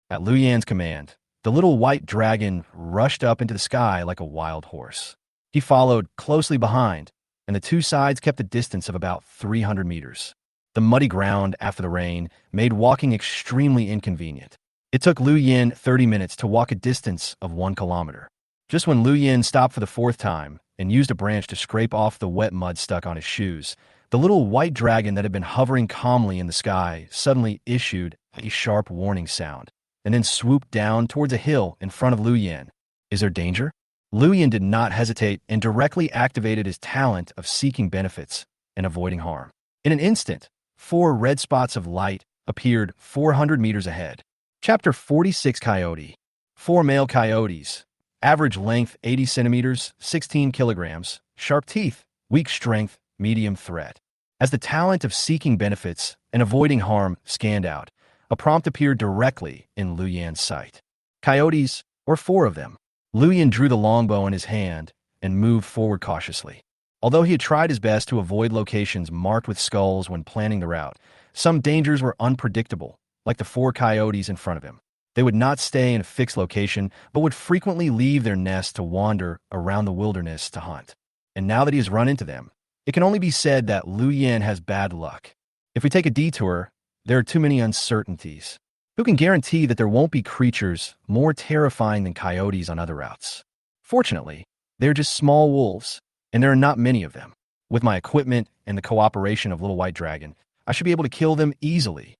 At Lu Yin's command, the Little White Dragon rushed up into the sky like a wild horse. He followed closely behind, and the 2 sides kept a distance of about 300 meters. The muddy ground after the rain made walking extremely inconvenient. It took Lu Yin 30 minutes to walk a distance of 1 kilometer. Just when Lu Yin stopped for the 4th time and used a branch to scrape off the wet mud stuck on his shoes, the Little White Dragon that had been hovering calmly in the sky suddenly issued a sharp warning sound, and then swooped down towards a hill in front of Lu Yin. Is there danger? Lu Yin did not hesitate and directly activated his talent of seeking benefits and avoiding harm. In an instant, 4 red spots of light appeared 400 meters ahead. Chapter 46 Coyote. 4 male coyotes. Average length 80 centimeters, 16 kilograms. Sharp teeth, weak strength, medium threat. As the talent of seeking benefits and avoiding harm scanned out, a prompt appeared directly in Liu Yan's sight. Coyotes, or 4 of them. Liu Yan drew the longbow in his hand and moved forward cautiously. Although he had tried his best to avoid locations marked with skulls when planning the route, some dangers were unpredictable, like the 4 coyotes in front of him. They would not stay in a fixed location, but would frequently leave their nest to wander around the wilderness to hunt. And now that he has run into them, it can only be said that Liu Yan has bad luck. If we take a detour, there are too many uncertainties. Who can guarantee that there won't be creatures more terrifying than coyotes on other routes? Fortunately, they're just small wolves, and there are not many of them. With my equipment and the cooperation of Little White Dragon, I should be able to kill them easily.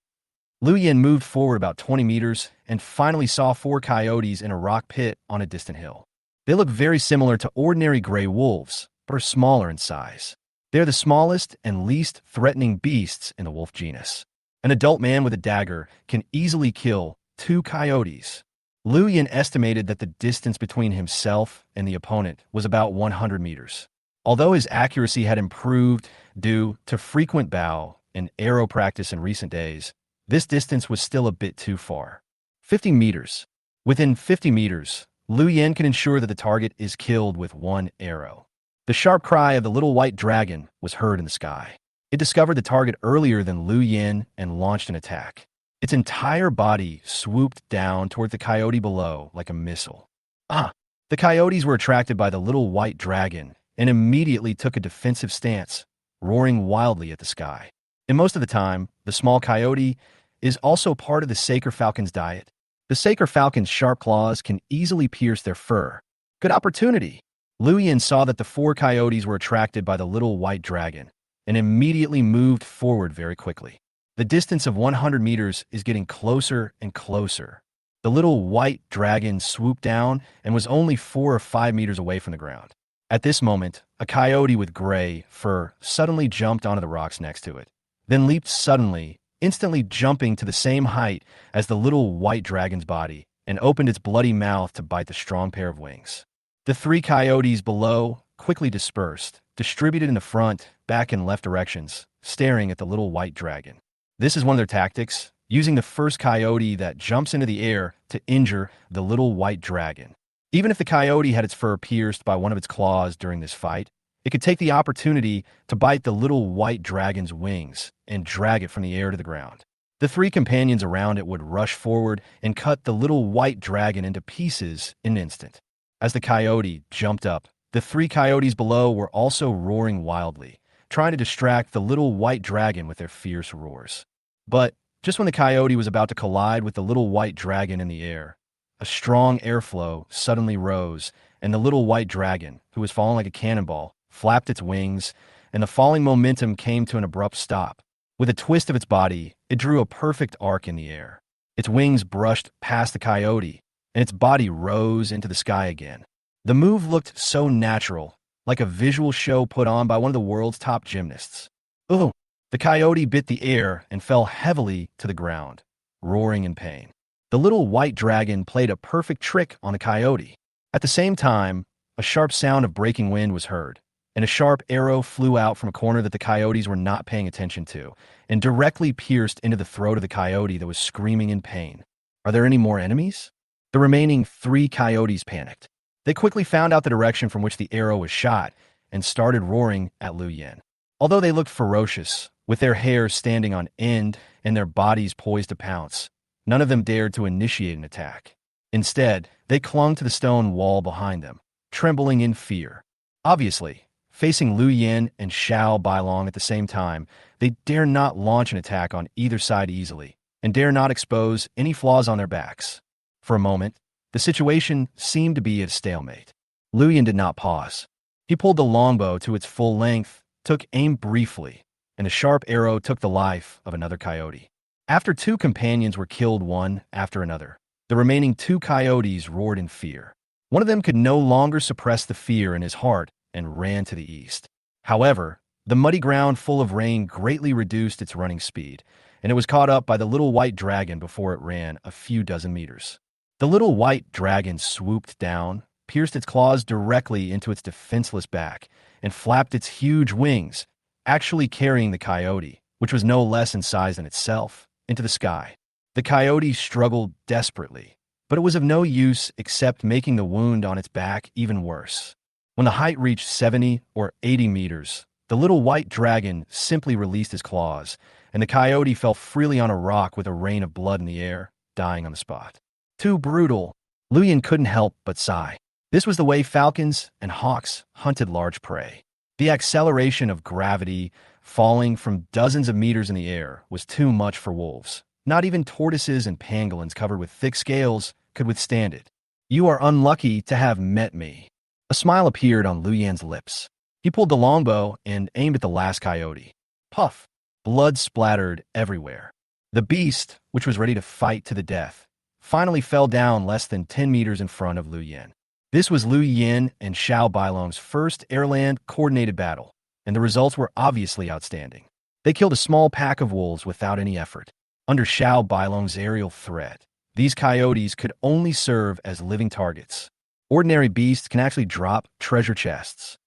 Liu Yan moved forward about 20 meters and finally saw 4 coyotes in a rock pit on a distant hill. They look very similar to ordinary gray wolves, but are smaller in size. They are the smallest and least threatening beasts in the wolf genus. An adult man with a dagger can easily kill 2 coyotes. Liu Yan estimated that the distance between himself and the opponent was about 100 meters. Although his accuracy had improved due to frequent bow and arrow practice in recent days, this distance was still a bit too far. 50 meters. Within 50 meters, Liu Yan can ensure that the target is killed with 1 arrow. The sharp cry of the little white dragon was heard in the sky. It discovered the target earlier than Liu Yan and launched an attack. Its entire body swooped down toward the coyote below like a missile. The coyotes were attracted by the little white dragon and immediately took a defensive stance, roaring wildly at the sky. And most of the time, the small coyote is also part of the saker falcon's diet. The saker falcon's sharp claws can easily pierce their fur. Good opportunity! Liu Yan saw that the 4 coyotes were attracted by the little white dragon and immediately moved forward very quickly. The distance of 100 meters is getting closer and closer. The little white dragon swooped down and was only 4 or 5 meters away from the ground. At this moment, a coyote with gray fur suddenly jumped onto the rocks next to it, then leaped suddenly, instantly jumping to the same height as the little white dragon's body, and opened its bloody mouth to bite the strong pair of wings. The 3 coyotes below quickly dispersed, distributed in the front, back, and left directions, staring at the little white dragon. This is one of their tactics, using the first coyote that jumps into the air to injure the little white dragon. Even if the coyote had its fur pierced by one of its claws during this fight, it could take the opportunity to bite the little white dragon's wings and drag it from the air to the ground. The 3 companions around it would rush forward and cut the little white dragon into pieces in an instant. As the coyote jumped up, the 3 coyotes below were also roaring wildly, trying to distract the little white dragon with their fierce roars. But just when the coyote was about to collide with the little white dragon in the air, a strong airflow suddenly rose, and the little white dragon, who was falling like a cannonball, flapped its wings, and the falling momentum came to an abrupt stop. With a twist of its body, it drew a perfect arc in the air. Its wings brushed past the coyote, and its body rose into the sky again. The move looked so natural, like a visual show put on by one of the world's top gymnasts. Ooh! The coyote bit the air and fell heavily to the ground, roaring in pain. The little white dragon played a perfect trick on the coyote. At the same time, a sharp sound of breaking wind was heard, and a sharp arrow flew out from a corner that the coyotes were not paying attention to, and directly pierced into the throat of the coyote that was screaming in pain. Are there any more enemies? The remaining 3 coyotes panicked. They quickly found out the direction from which the arrow was shot and started roaring at Liu Yan. Although they looked ferocious, with their hair standing on end and their bodies poised to pounce, none of them dared to initiate an attack. Instead, they clung to the stone wall behind them, trembling in fear. Obviously, facing Liu Yan and Xiao Bailong at the same time, they dare not launch an attack on either side easily, and dare not expose any flaws on their backs. For a moment, the situation seemed to be at a stalemate. Liu Yan did not pause. He pulled the longbow to its full length, took aim briefly, and a sharp arrow took the life of another coyote. After 2 companions were killed one after another, the remaining 2 coyotes roared in fear. One of them could no longer suppress the fear in his heart and ran to the east. However, The muddy ground full of rain greatly reduced its running speed, and it was caught up by the little white dragon before it ran a few dozen meters. The little white dragon swooped down, pierced its claws directly into its defenseless back, and flapped its huge wings, actually carrying the coyote, which was no less in size than itself, into the sky. The coyote struggled desperately, but it was of no use except making the wound on its back even worse. When the height reached 70 or 80 meters, the little white dragon simply released his claws, and the coyote fell freely on a rock with a rain of blood in the air, dying on the spot. Too brutal. Luyan couldn't help but sigh. This was the way falcons and hawks hunted large prey. The acceleration of gravity, falling from dozens of meters in the air, was too much for wolves. Not even tortoises and pangolins covered with thick scales could withstand it. You are unlucky to have met me. A smile appeared on Luyan's lips. He pulled the longbow and aimed at the last coyote. Puff! Blood splattered everywhere. The beast, which was ready to fight to the death, finally fell down less than 10 meters in front of Luyan. This was Lu Yin and Xiao Bailong's first airland coordinated battle, and the results were obviously outstanding. They killed a small pack of wolves without any effort. Under Xiao Bailong's aerial threat, these coyotes could only serve as living targets. Ordinary beasts can actually drop treasure chests.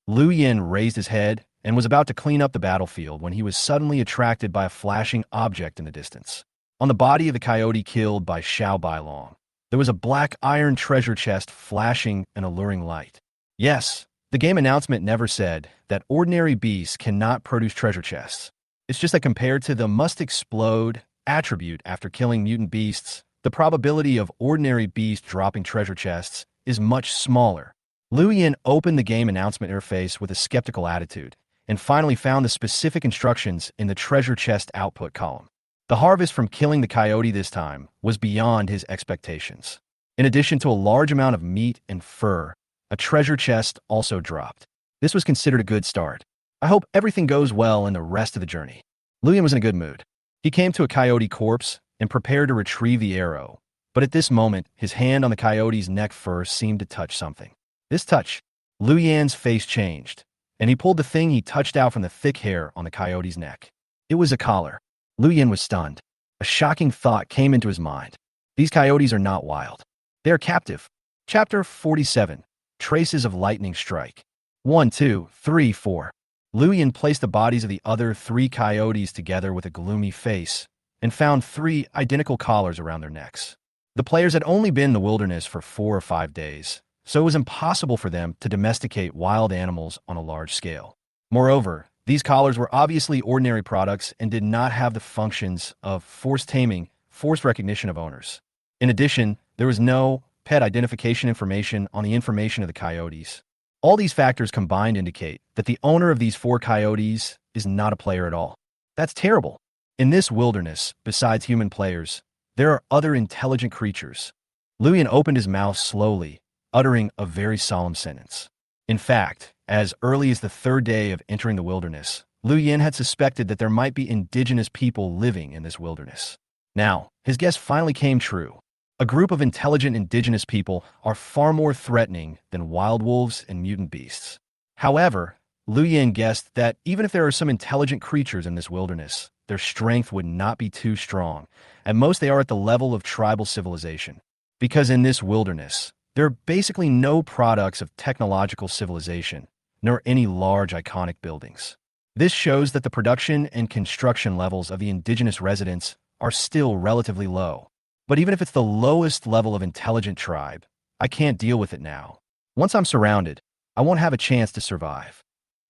Lu Yin raised his head and was about to clean up the battlefield when he was suddenly attracted by a flashing object in the distance. On the body of the coyote killed by Xiao Bailong, there was a black iron treasure chest flashing an alluring light. Yes, the game announcement never said that ordinary beasts cannot produce treasure chests. It's just that compared to the must explode attribute after killing mutant beasts, the probability of ordinary beasts dropping treasure chests is much smaller. Lu Yin opened the game announcement interface with a skeptical attitude and finally found the specific instructions in the treasure chest output column. The harvest from killing the coyote this time was beyond his expectations. In addition to a large amount of meat and fur, a treasure chest also dropped. This was considered a good start. I hope everything goes well in the rest of the journey. Lu Yin was in a good mood. He came to a coyote corpse and prepared to retrieve the arrow, but at this moment, his hand on the coyote's neck fur seemed to touch something. This touch, Lu Yan's face changed, and he pulled the thing he touched out from the thick hair on the coyote's neck. It was a collar. Lu Yan was stunned. A shocking thought came into his mind. These coyotes are not wild. They are captive. Chapter 47. Traces of Lightning Strike. 1, 2, 3, 4. Lu Yan placed the bodies of the other 3 coyotes together with a gloomy face and found 3 identical collars around their necks. The players had only been in the wilderness for 4 or 5 days, so it was impossible for them to domesticate wild animals on a large scale. Moreover, these collars were obviously ordinary products and did not have the functions of forced taming, forced recognition of owners. In addition, there was no pet identification information on the information of the coyotes. All these factors combined indicate that the owner of these 4 coyotes is not a player at all. That's terrible. In this wilderness, besides human players, there are other intelligent creatures. Lu Yan opened his mouth slowly, uttering a very solemn sentence. In fact, as early as the 3rd day of entering the wilderness, Lu Yan had suspected that there might be indigenous people living in this wilderness. Now, his guess finally came true. A group of intelligent indigenous people are far more threatening than wild wolves and mutant beasts. However, Lu Yan guessed that even if there are some intelligent creatures in this wilderness, their strength would not be too strong. At most, they are at the level of tribal civilization. Because in this wilderness, there are basically no products of technological civilization, nor any large iconic buildings. This shows that the production and construction levels of the indigenous residents are still relatively low. But even if it's the lowest level of intelligent tribe, I can't deal with it now. Once I'm surrounded, I won't have a chance to survive.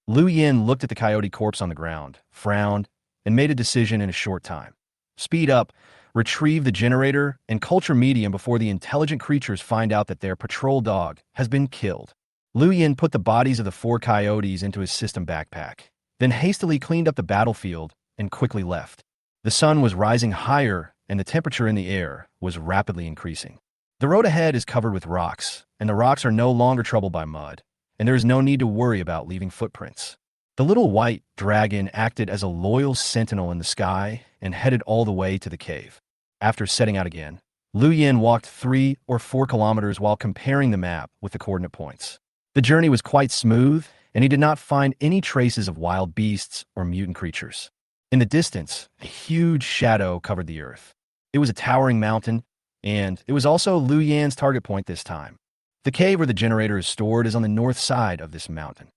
Lu Yan looked at the coyote corpse on the ground, frowned, and made a decision in a short time. Speed up, retrieve the generator, and culture medium before the intelligent creatures find out that their patrol dog has been killed. Lu Yan put the bodies of the 4 coyotes into his system backpack, then hastily cleaned up the battlefield and quickly left. The sun was rising higher and the temperature in the air was rapidly increasing. The road ahead is covered with rocks, and the rocks are no longer troubled by mud, and there is no need to worry about leaving footprints. The little white dragon acted as a loyal sentinel in the sky and headed all the way to the cave. After setting out again, Lu Yan walked 3 or 4 kilometers while comparing the map with the coordinate points. The journey was quite smooth, and he did not find any traces of wild beasts or mutant creatures. In the distance, a huge shadow covered the earth. It was a towering mountain, and it was also Lu Yan's target point this time. The cave where the generator is stored is on the north side of this mountain.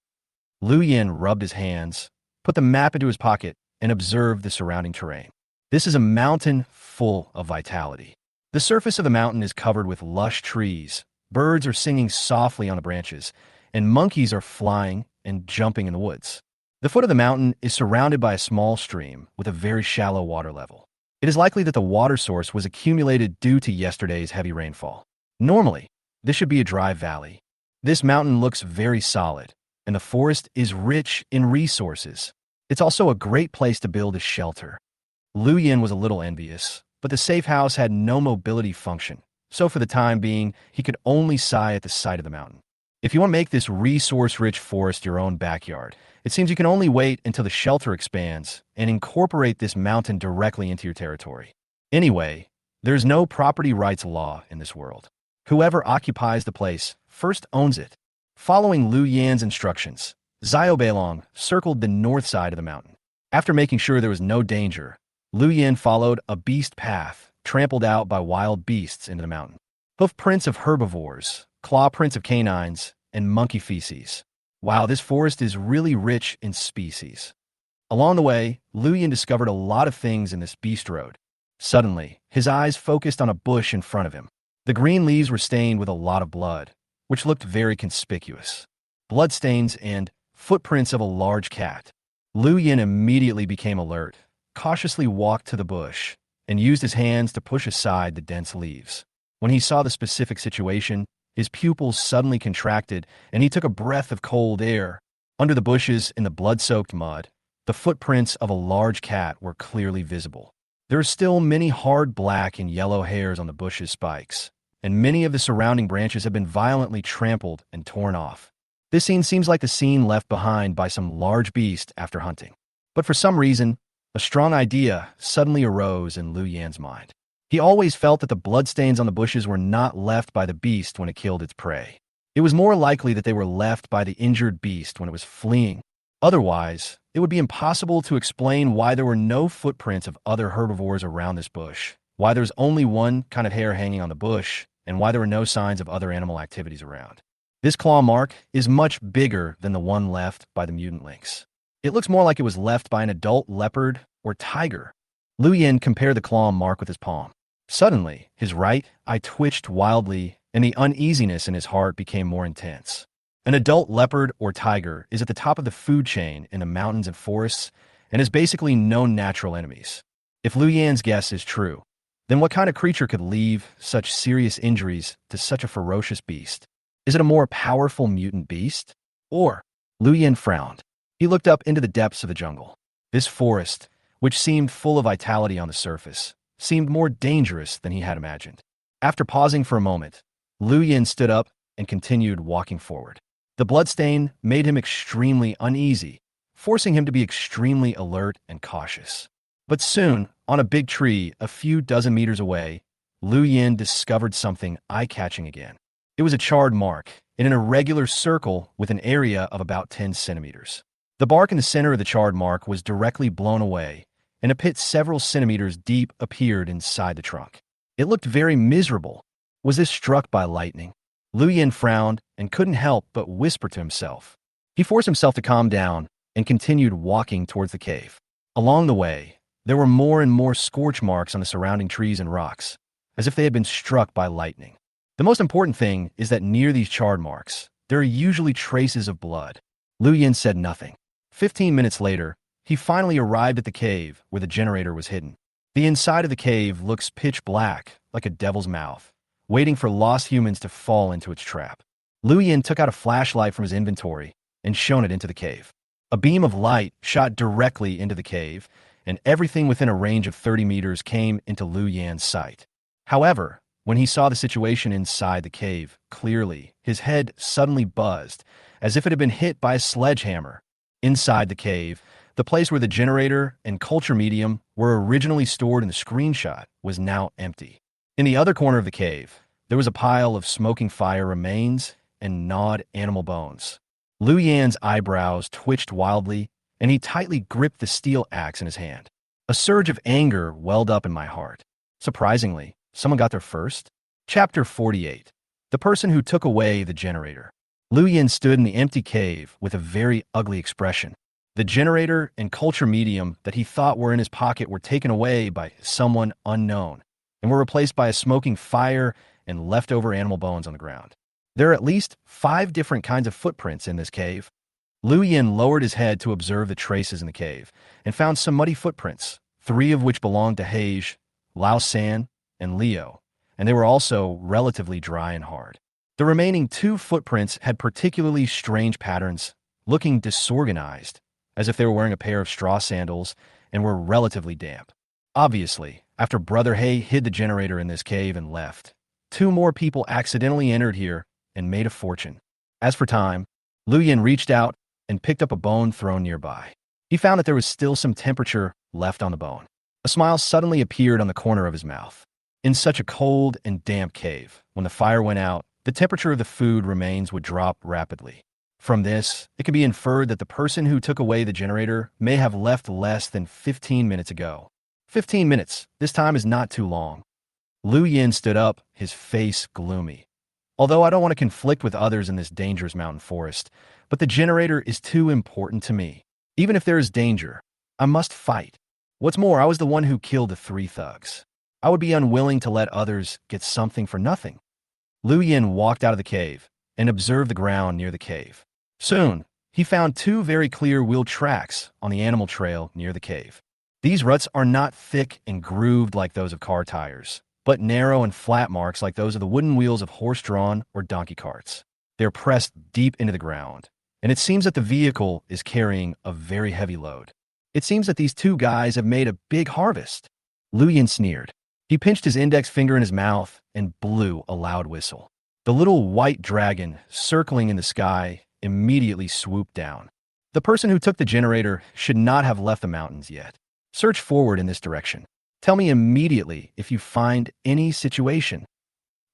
Lu Yan rubbed his hands, put the map into his pocket, and observed the surrounding terrain. This is a mountain full of vitality. The surface of the mountain is covered with lush trees, birds are singing softly on the branches, and monkeys are flying and jumping in the woods. The foot of the mountain is surrounded by a small stream with a very shallow water level. It is likely that the water source was accumulated due to yesterday's heavy rainfall. Normally, this should be a dry valley. This mountain looks very solid, and the forest is rich in resources. It's also a great place to build a shelter. Lu Yan was a little envious, but the safe house had no mobility function, so for the time being, he could only sigh at the sight of the mountain. If you want to make this resource-rich forest your own backyard, it seems you can only wait until the shelter expands and incorporate this mountain directly into your territory. Anyway, there's no property rights law in this world. Whoever occupies the place first owns it. Following Lu Yan's instructions, Xiao Beilong circled the north side of the mountain. After making sure there was no danger, Lu Yan followed a beast path trampled out by wild beasts into the mountain. Hoof prints of herbivores, claw prints of canines, and monkey feces. Wow, this forest is really rich in species. Along the way, Lu Yan discovered a lot of things in this beast road. Suddenly, his eyes focused on a bush in front of him. The green leaves were stained with a lot of blood, which looked very conspicuous. Bloodstains and footprints of a large cat. Lu Yan immediately became alert, cautiously walked to the bush, and used his hands to push aside the dense leaves. When he saw the specific situation, his pupils suddenly contracted, and he took a breath of cold air. Under the bushes in the blood-soaked mud, the footprints of a large cat were clearly visible. There are still many hard black and yellow hairs on the bush's spikes, and many of the surrounding branches have been violently trampled and torn off. This scene seems like the scene left behind by some large beast after hunting. But for some reason, a strong idea suddenly arose in Lu Yan's mind. He always felt that the bloodstains on the bushes were not left by the beast when it killed its prey. It was more likely that they were left by the injured beast when it was fleeing. Otherwise, it would be impossible to explain why there were no footprints of other herbivores around this bush, why there's only one kind of hair hanging on the bush, and why there were no signs of other animal activities around. This claw mark is much bigger than the one left by the mutant lynx. It looks more like it was left by an adult leopard or tiger. Lu Yan compared the claw mark with his palm. Suddenly, his right eye twitched wildly, and the uneasiness in his heart became more intense. An adult leopard or tiger is at the top of the food chain in the mountains and forests, and has basically no natural enemies. If Lu Yan's guess is true, then what kind of creature could leave such serious injuries to such a ferocious beast? Is it a more powerful mutant beast? Or? Lu Yan frowned. He looked up into the depths of the jungle. This forest, which seemed full of vitality on the surface, seemed more dangerous than he had imagined. After pausing for a moment, Lu Yan stood up and continued walking forward. The bloodstain made him extremely uneasy, forcing him to be extremely alert and cautious. But soon, on a big tree a few dozen meters away, Lu Yan discovered something eye-catching again. It was a charred mark in an irregular circle with an area of about 10 centimeters. The bark in the center of the charred mark was directly blown away, and a pit several centimeters deep appeared inside the trunk. It looked very miserable. Was this struck by lightning? Lu Yan frowned and couldn't help but whisper to himself. He forced himself to calm down and continued walking towards the cave. Along the way, there were more and more scorch marks on the surrounding trees and rocks, as if they had been struck by lightning. The most important thing is that near these charred marks, there are usually traces of blood. Lu Yan said nothing. 15 minutes later, he finally arrived at the cave where the generator was hidden. The inside of the cave looks pitch black, like a devil's mouth, waiting for lost humans to fall into its trap. Lu Yan took out a flashlight from his inventory and shone it into the cave. A beam of light shot directly into the cave, and everything within a range of 30 meters came into Lu Yan's sight. However, when he saw the situation inside the cave clearly, his head suddenly buzzed, as if it had been hit by a sledgehammer. Inside the cave, the place where the generator and culture medium were originally stored in the screenshot was now empty. In the other corner of the cave, there was a pile of smoking fire remains and gnawed animal bones. Lu Yan's eyebrows twitched wildly, and he tightly gripped the steel axe in his hand. A surge of anger welled up in my heart. Surprisingly, someone got there first. Chapter 48. The person who took away the generator. Lu Yan stood in the empty cave with a very ugly expression. The generator and culture medium that he thought were in his pocket were taken away by someone unknown and were replaced by a smoking fire and leftover animal bones on the ground. There are at least 5 different kinds of footprints in this cave. Lu Yan lowered his head to observe the traces in the cave and found some muddy footprints, 3 of which belonged to Hage, Lao San, and Leo, and they were also relatively dry and hard. The remaining 2 footprints had particularly strange patterns, looking disorganized, as if they were wearing a pair of straw sandals and were relatively damp. Obviously, after Brother Hay hid the generator in this cave and left, 2 more people accidentally entered here and made a fortune. As for time, Lu Yan reached out and picked up a bone thrown nearby. He found that there was still some temperature left on the bone. A smile suddenly appeared on the corner of his mouth. In such a cold and damp cave, when the fire went out, the temperature of the food remains would drop rapidly. From this, it can be inferred that the person who took away the generator may have left less than 15 minutes ago. 15 minutes. This time is not too long. Lu Yan stood up, his face gloomy. Although I don't want to conflict with others in this dangerous mountain forest, but the generator is too important to me. Even if there is danger, I must fight. What's more, I was the one who killed the 3 thugs. I would be unwilling to let others get something for nothing. Lu Yan walked out of the cave and observed the ground near the cave. Soon, he found 2 very clear wheel tracks on the animal trail near the cave. These ruts are not thick and grooved like those of car tires, but narrow and flat marks like those of the wooden wheels of horse-drawn or donkey carts. They're pressed deep into the ground, and it seems that the vehicle is carrying a very heavy load. It seems that these 2 guys have made a big harvest. Lu Yan sneered. He pinched his index finger in his mouth and blew a loud whistle. The little white dragon, circling in the sky, immediately swooped down. The person who took the generator should not have left the mountains yet. Search forward in this direction. Tell me immediately if you find any situation.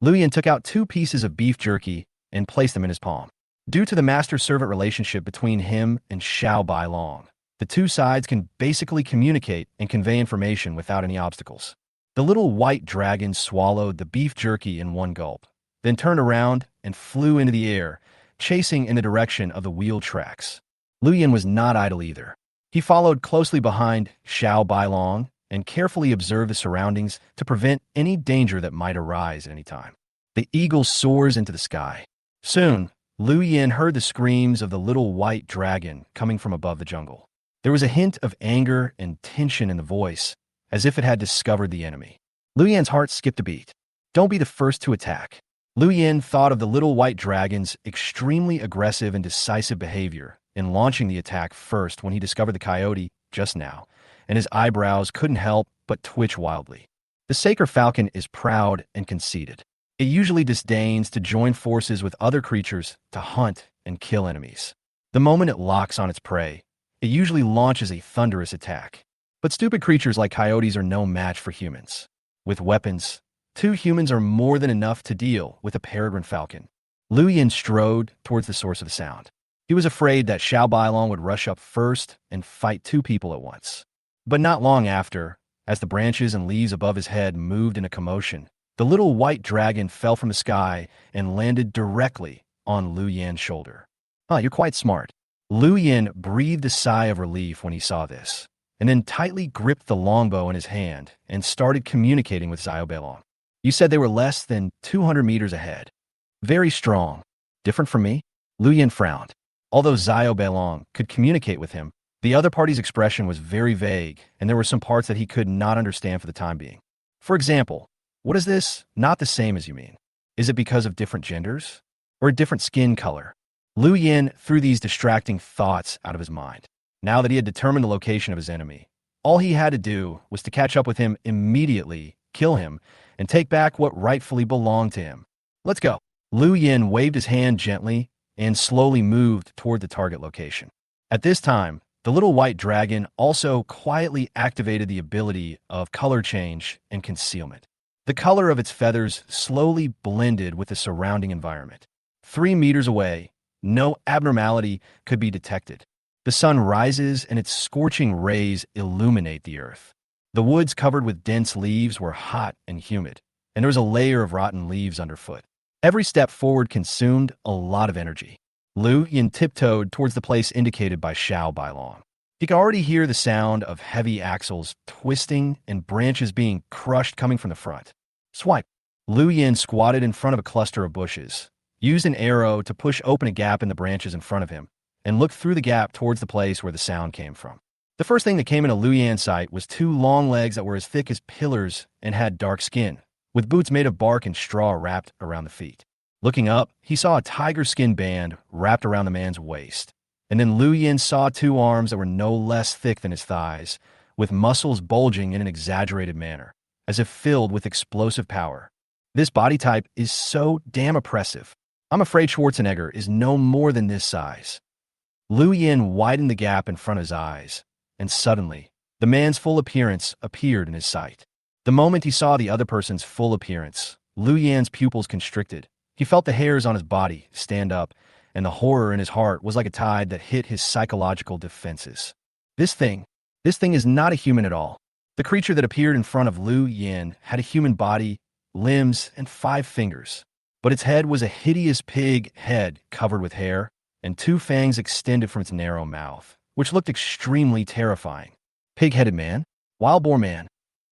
Lu Yan took out 2 pieces of beef jerky and placed them in his palm. Due to the master-servant relationship between him and Xiao Bailong, the 2 sides can basically communicate and convey information without any obstacles. The little white dragon swallowed the beef jerky in one gulp, then turned around and flew into the air, chasing in the direction of the wheel tracks. Lu Yan was not idle either. He followed closely behind Xiao Bailong and carefully observed the surroundings to prevent any danger that might arise at any time. The eagle soars into the sky. Soon, Lu Yan heard the screams of the little white dragon coming from above the jungle. There was a hint of anger and tension in the voice, as if it had discovered the enemy. Lu Yan's heart skipped a beat. Don't be the first to attack. Lu Yan thought of the little white dragon's extremely aggressive and decisive behavior in launching the attack first when he discovered the coyote just now, and his eyebrows couldn't help but twitch wildly. The Saker falcon is proud and conceited. It usually disdains to join forces with other creatures to hunt and kill enemies. The moment it locks on its prey, it usually launches a thunderous attack. But stupid creatures like coyotes are no match for humans. With weapons, 2 humans are more than enough to deal with a peregrine falcon. Lu Yan strode towards the source of the sound. He was afraid that Xiao Bailong would rush up first and fight 2 people at once. But not long after, as the branches and leaves above his head moved in a commotion, the little white dragon fell from the sky and landed directly on Lu Yan's shoulder. You're quite smart. Lu Yan breathed a sigh of relief when he saw this, and then tightly gripped the longbow in his hand and started communicating with Xiao Bailong. You said they were less than 200 meters ahead. Very strong. Different from me? Lu Yan frowned. Although Xiao Bailong could communicate with him, the other party's expression was very vague, and there were some parts that he could not understand for the time being. For example, what is this not the same as you mean? Is it because of different genders? Or a different skin color? Lu Yan threw these distracting thoughts out of his mind. Now that he had determined the location of his enemy, all he had to do was to catch up with him immediately, kill him, and take back what rightfully belonged to him. Let's go. Lu Yan waved his hand gently and slowly moved toward the target location. At this time, the little white dragon also quietly activated the ability of color change and concealment. The color of its feathers slowly blended with the surrounding environment. 3 meters away, No abnormality could be detected. The sun rises and its scorching rays illuminate the earth. The woods covered with dense leaves were hot and humid, and there was a layer of rotten leaves underfoot. Every step forward consumed a lot of energy. Lu Yin tiptoed towards the place indicated by Xiao Bailong. He could already hear the sound of heavy axles twisting and branches being crushed coming from the front. Swipe. Lu Yin squatted in front of a cluster of bushes, used an arrow to push open a gap in the branches in front of him, and looked through the gap towards the place where the sound came from. The first thing that came into Lu Yan's sight was two long legs that were as thick as pillars and had dark skin, with boots made of bark and straw wrapped around the feet. Looking up, he saw a tiger skin band wrapped around the man's waist. And then Lu Yin saw two arms that were no less thick than his thighs, with muscles bulging in an exaggerated manner, as if filled with explosive power. This body type is so damn oppressive. I'm afraid Schwarzenegger is no more than this size. Lu Yin widened the gap in front of his eyes, and suddenly, the man's full appearance appeared in his sight. The moment he saw the other person's full appearance, Lu Yan's pupils constricted. He felt the hairs on his body stand up, and the horror in his heart was like a tide that hit his psychological defenses. This thing is not a human at all. The creature that appeared in front of Lu Yin had a human body, limbs, and 5 fingers. But its head was a hideous pig head covered with hair, and 2 fangs extended from its narrow mouth, which looked extremely terrifying. Pig-headed man? Wild boar man?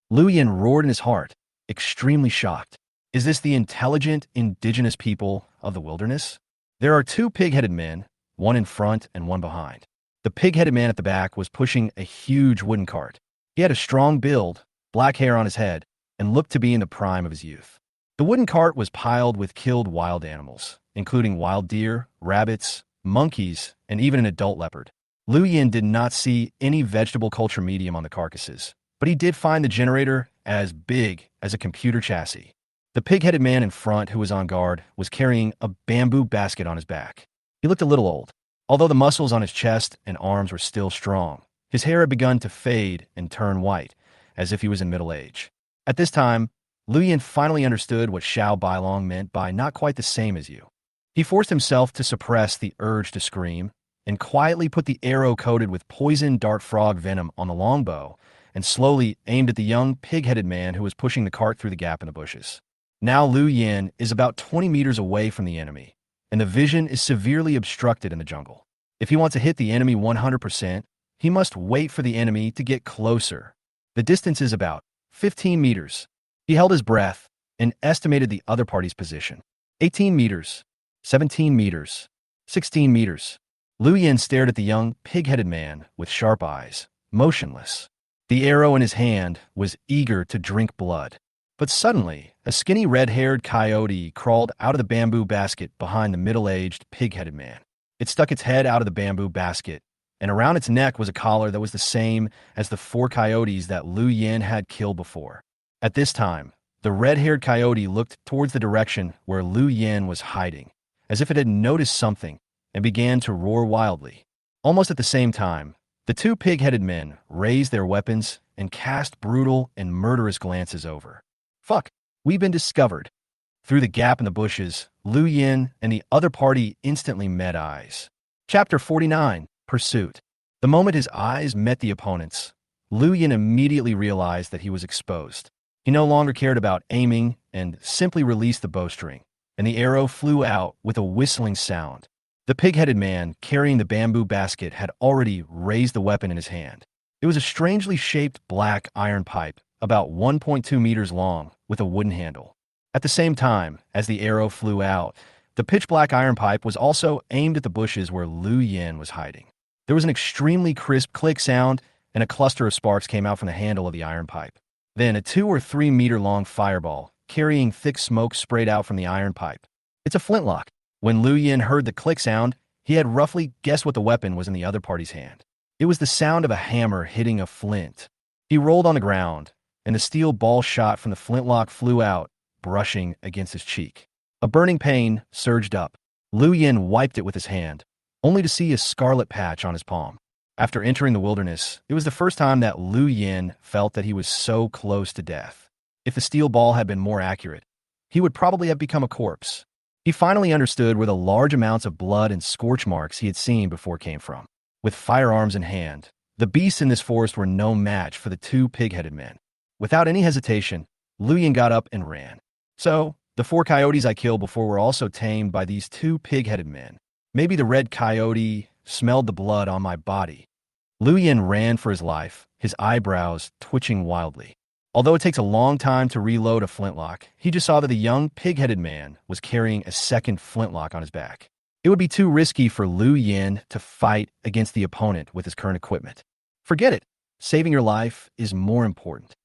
Lu Yin roared in his heart, extremely shocked. Is this the intelligent, indigenous people of the wilderness? There are 2 pig-headed men, one in front and one behind. The pig-headed man at the back was pushing a huge wooden cart. He had a strong build, black hair on his head, and looked to be in the prime of his youth. The wooden cart was piled with killed wild animals, including wild deer, rabbits, monkeys, and even an adult leopard. Lu Yin did not see any vegetable culture medium on the carcasses, but he did find the generator as big as a computer chassis. The pig-headed man in front who was on guard was carrying a bamboo basket on his back. He looked a little old. Although the muscles on his chest and arms were still strong, his hair had begun to fade and turn white, as if he was in middle age. At this time, Lu Yin finally understood what Xiao Bailong meant by not quite the same as you. He forced himself to suppress the urge to scream and quietly put the arrow coated with poison dart frog venom on the longbow and slowly aimed at the young pig-headed man who was pushing the cart through the gap in the bushes. Now Lu Yin is about 20 meters away from the enemy, and the vision is severely obstructed in the jungle. If he wants to hit the enemy 100%, he must wait for the enemy to get closer. The distance is about 15 meters. He held his breath and estimated the other party's position. 18 meters, 17 meters, 16 meters. Lu Yin stared at the young pig-headed man with sharp eyes, motionless. The arrow in his hand was eager to drink blood. But suddenly, a skinny red-haired coyote crawled out of the bamboo basket behind the middle-aged pig-headed man. It stuck its head out of the bamboo basket, and around its neck was a collar that was the same as the 4 coyotes that Lu Yin had killed before. At this time, the red-haired coyote looked towards the direction where Lu Yin was hiding, as if it had noticed something, and began to roar wildly. Almost at the same time, the 2 pig-headed men raised their weapons and cast brutal and murderous glances over. Fuck, we've been discovered. Through the gap in the bushes, Lu Yin and the other party instantly met eyes. Chapter 49, Pursuit. The moment his eyes met the opponent's, Lu Yin immediately realized that he was exposed. He no longer cared about aiming and simply released the bowstring, and the arrow flew out with a whistling sound. The pig-headed man carrying the bamboo basket had already raised the weapon in his hand. It was a strangely shaped black iron pipe, about 1.2 meters long, with a wooden handle. At the same time, as the arrow flew out, the pitch-black iron pipe was also aimed at the bushes where Lu Yin was hiding. There was an extremely crisp click sound, and a cluster of sparks came out from the handle of the iron pipe. Then a 2 or 3 meter long fireball, carrying thick smoke, sprayed out from the iron pipe. It's a flintlock. When Lu Yin heard the click sound, he had roughly guessed what the weapon was in the other party's hand. It was the sound of a hammer hitting a flint. He rolled on the ground, and the steel ball shot from the flintlock flew out, brushing against his cheek. A burning pain surged up. Lu Yin wiped it with his hand, only to see a scarlet patch on his palm. After entering the wilderness, it was the first time that Lu Yin felt that he was so close to death. If the steel ball had been more accurate, he would probably have become a corpse. He finally understood where the large amounts of blood and scorch marks he had seen before came from. With firearms in hand, the beasts in this forest were no match for the two pig-headed men. Without any hesitation, Lu Yin got up and ran. So, the 4 coyotes I killed before were also tamed by these 2 pig-headed men. Maybe the red coyote smelled the blood on my body. Lu Yin ran for his life, his eyebrows twitching wildly. Although it takes a long time to reload a flintlock, he just saw that the young pig-headed man was carrying a second flintlock on his back. It would be too risky for Lu Yin to fight against the opponent with his current equipment. Forget it. Saving your life is more important.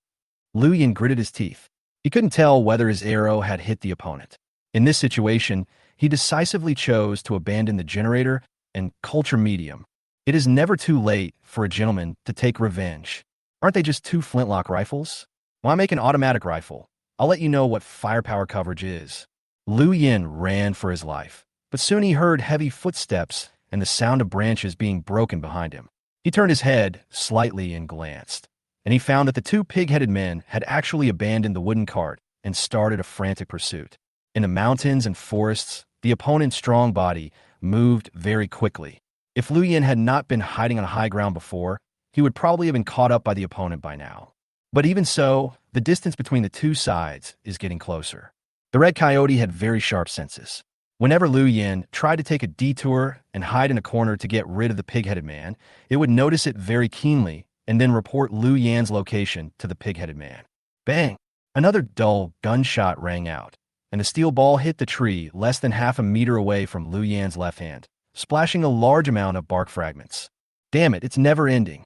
Lu Yin gritted his teeth. He couldn't tell whether his arrow had hit the opponent. In this situation, he decisively chose to abandon the generator and culture medium. It is never too late for a gentleman to take revenge. Aren't they just 2 flintlock rifles? Why make an automatic rifle? I'll let you know what firepower coverage is. Lu Yin ran for his life, but soon he heard heavy footsteps and the sound of branches being broken behind him. He turned his head slightly and glanced, and he found that the 2 pig-headed men had actually abandoned the wooden cart and started a frantic pursuit. In the mountains and forests, the opponent's strong body moved very quickly. If Lu Yin had not been hiding on high ground before, he would probably have been caught up by the opponent by now. But even so, the distance between the 2 sides is getting closer. The red coyote had very sharp senses. Whenever Lu Yin tried to take a detour and hide in a corner to get rid of the pig-headed man, it would notice it very keenly and then report Lu Yin's location to the pig-headed man. Bang! Another dull gunshot rang out, and the steel ball hit the tree less than half a meter away from Lu Yin's left hand, splashing a large amount of bark fragments. Damn it, it's never ending.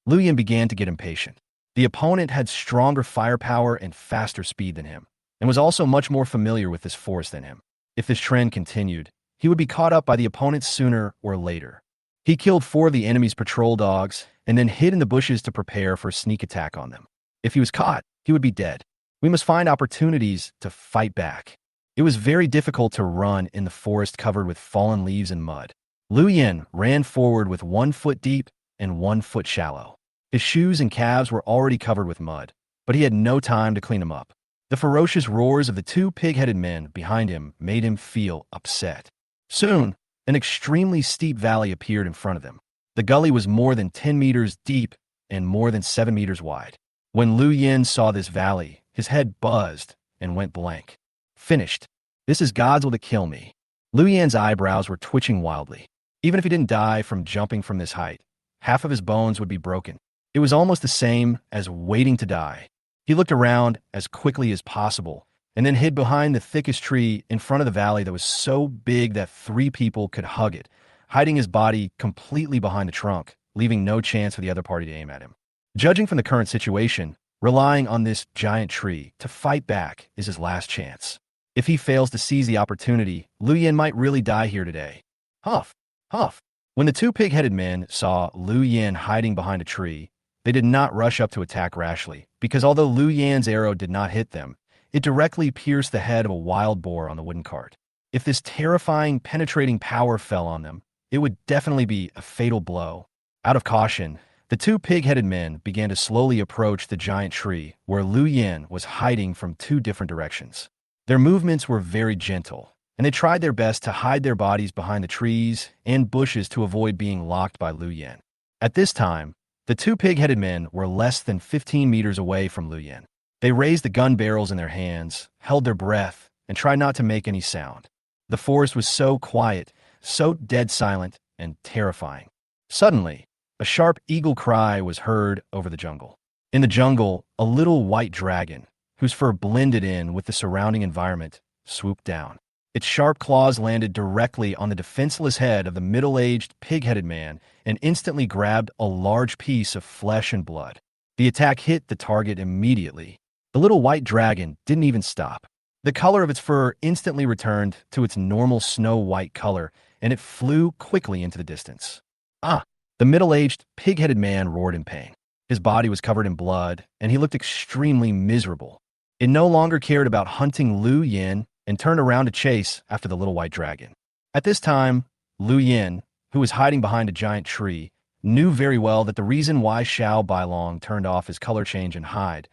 Lu Yin began to get impatient. The opponent had stronger firepower and faster speed than him, and was also much more familiar with this forest than him. If this trend continued, he would be caught up by the opponent sooner or later. He killed 4 of the enemy's patrol dogs and then hid in the bushes to prepare for a sneak attack on them. If he was caught, he would be dead. We must find opportunities to fight back. It was very difficult to run in the forest covered with fallen leaves and mud. Lu Yin ran forward with 1 foot deep and 1 foot shallow. His shoes and calves were already covered with mud, but he had no time to clean them up. The ferocious roars of the 2 pig-headed men behind him made him feel upset. Soon, an extremely steep valley appeared in front of them. The gully was more than 10 meters deep and more than 7 meters wide. When Lu Yin saw this valley, his head buzzed and went blank. Finished. This is God's will to kill me. Lu Yin's eyebrows were twitching wildly. Even if he didn't die from jumping from this height, half of his bones would be broken. It was almost the same as waiting to die. He looked around as quickly as possible and then hid behind the thickest tree in front of the valley that was so big that 3 people could hug it, hiding his body completely behind the trunk, leaving no chance for the other party to aim at him. Judging from the current situation, relying on this giant tree to fight back is his last chance. If he fails to seize the opportunity, Lu Yin might really die here today. Huff, huff. When the 2 pig-headed men saw Lu Yin hiding behind a tree, they did not rush up to attack rashly, because although Lu Yin's arrow did not hit them, it directly pierced the head of a wild boar on the wooden cart. If this terrifying, penetrating power fell on them, it would definitely be a fatal blow. Out of caution, the 2 pig-headed men began to slowly approach the giant tree where Lu Yin was hiding from 2 different directions. Their movements were very gentle, and they tried their best to hide their bodies behind the trees and bushes to avoid being locked by Lu Yin. At this time, the 2 pig-headed men were less than 15 meters away from Lu Yin. They raised the gun barrels in their hands, held their breath, and tried not to make any sound. The forest was so quiet, so dead silent, and terrifying. Suddenly, a sharp eagle cry was heard over the jungle. In the jungle, a little white dragon, whose fur blended in with the surrounding environment, swooped down. Its sharp claws landed directly on the defenseless head of the middle-aged, pig-headed man and instantly grabbed a large piece of flesh and blood. The attack hit the target immediately. The little white dragon didn't even stop. The color of its fur instantly returned to its normal snow-white color, and it flew quickly into the distance. Ah! The middle-aged, pig-headed man roared in pain. His body was covered in blood, and he looked extremely miserable. It no longer cared about hunting Lu Yin and turned around to chase after the little white dragon. At this time, Lu Yin, who was hiding behind a giant tree, knew very well that the reason why Xiao Bailong turned off his color change and hide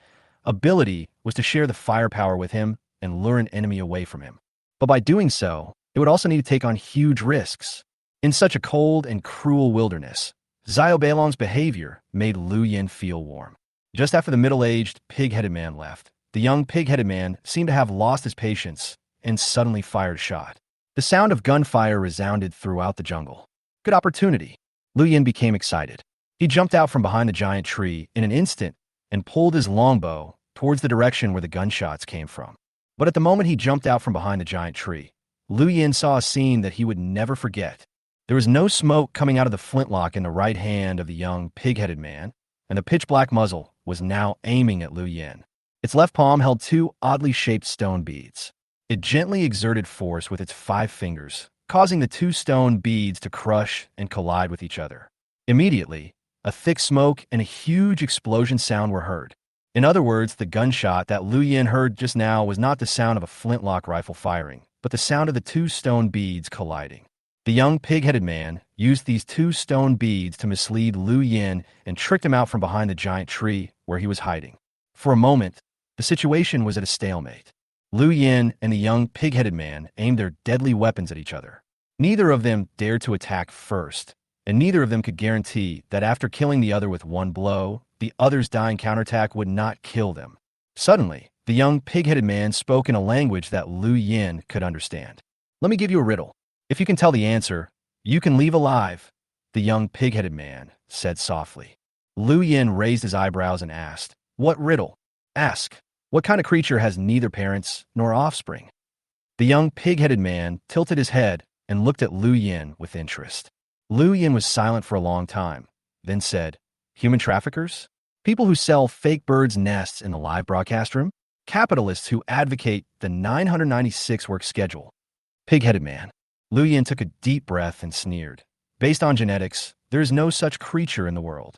ability was to share the firepower with him and lure an enemy away from him. But by doing so, it would also need to take on huge risks. In such a cold and cruel wilderness, Xiao Beilong's behavior made Lu Yin feel warm. Just after the middle-aged, pig-headed man left, the young pig-headed man seemed to have lost his patience and suddenly fired a shot. The sound of gunfire resounded throughout the jungle. Good opportunity. Lu Yin became excited. He jumped out from behind the giant tree in an instant and pulled his longbow towards the direction where the gunshots came from. But at the moment he jumped out from behind the giant tree, Lu Yin saw a scene that he would never forget. There was no smoke coming out of the flintlock in the right hand of the young pig-headed man, and the pitch-black muzzle was now aiming at Lu Yin. Its left palm held two oddly shaped stone beads. It gently exerted force with its 5 fingers, causing the 2 stone beads to crush and collide with each other. Immediately, a thick smoke and a huge explosion sound were heard. In other words, the gunshot that Lu Yin heard just now was not the sound of a flintlock rifle firing, but the sound of the 2 stone beads colliding. The young pig-headed man used these 2 stone beads to mislead Lu Yin and tricked him out from behind the giant tree where he was hiding. For a moment, the situation was at a stalemate. Lu Yin and the young pig-headed man aimed their deadly weapons at each other. Neither of them dared to attack first, and neither of them could guarantee that after killing the other with one blow, the other's dying counterattack would not kill them. Suddenly, the young pig-headed man spoke in a language that Lu Yin could understand. "Let me give you a riddle. If you can tell the answer, you can leave alive," the young pig-headed man said softly. Lu Yin raised his eyebrows and asked, "What riddle?" "Ask. What kind of creature has neither parents nor offspring?" The young pig-headed man tilted his head and looked at Lu Yin with interest. Lu Yin was silent for a long time, then said, "Human traffickers? People who sell fake birds' nests in the live broadcast room? Capitalists who advocate the 996 work schedule?" Pig-headed man. Lu Yin took a deep breath and sneered. "Based on genetics, there is no such creature in the world."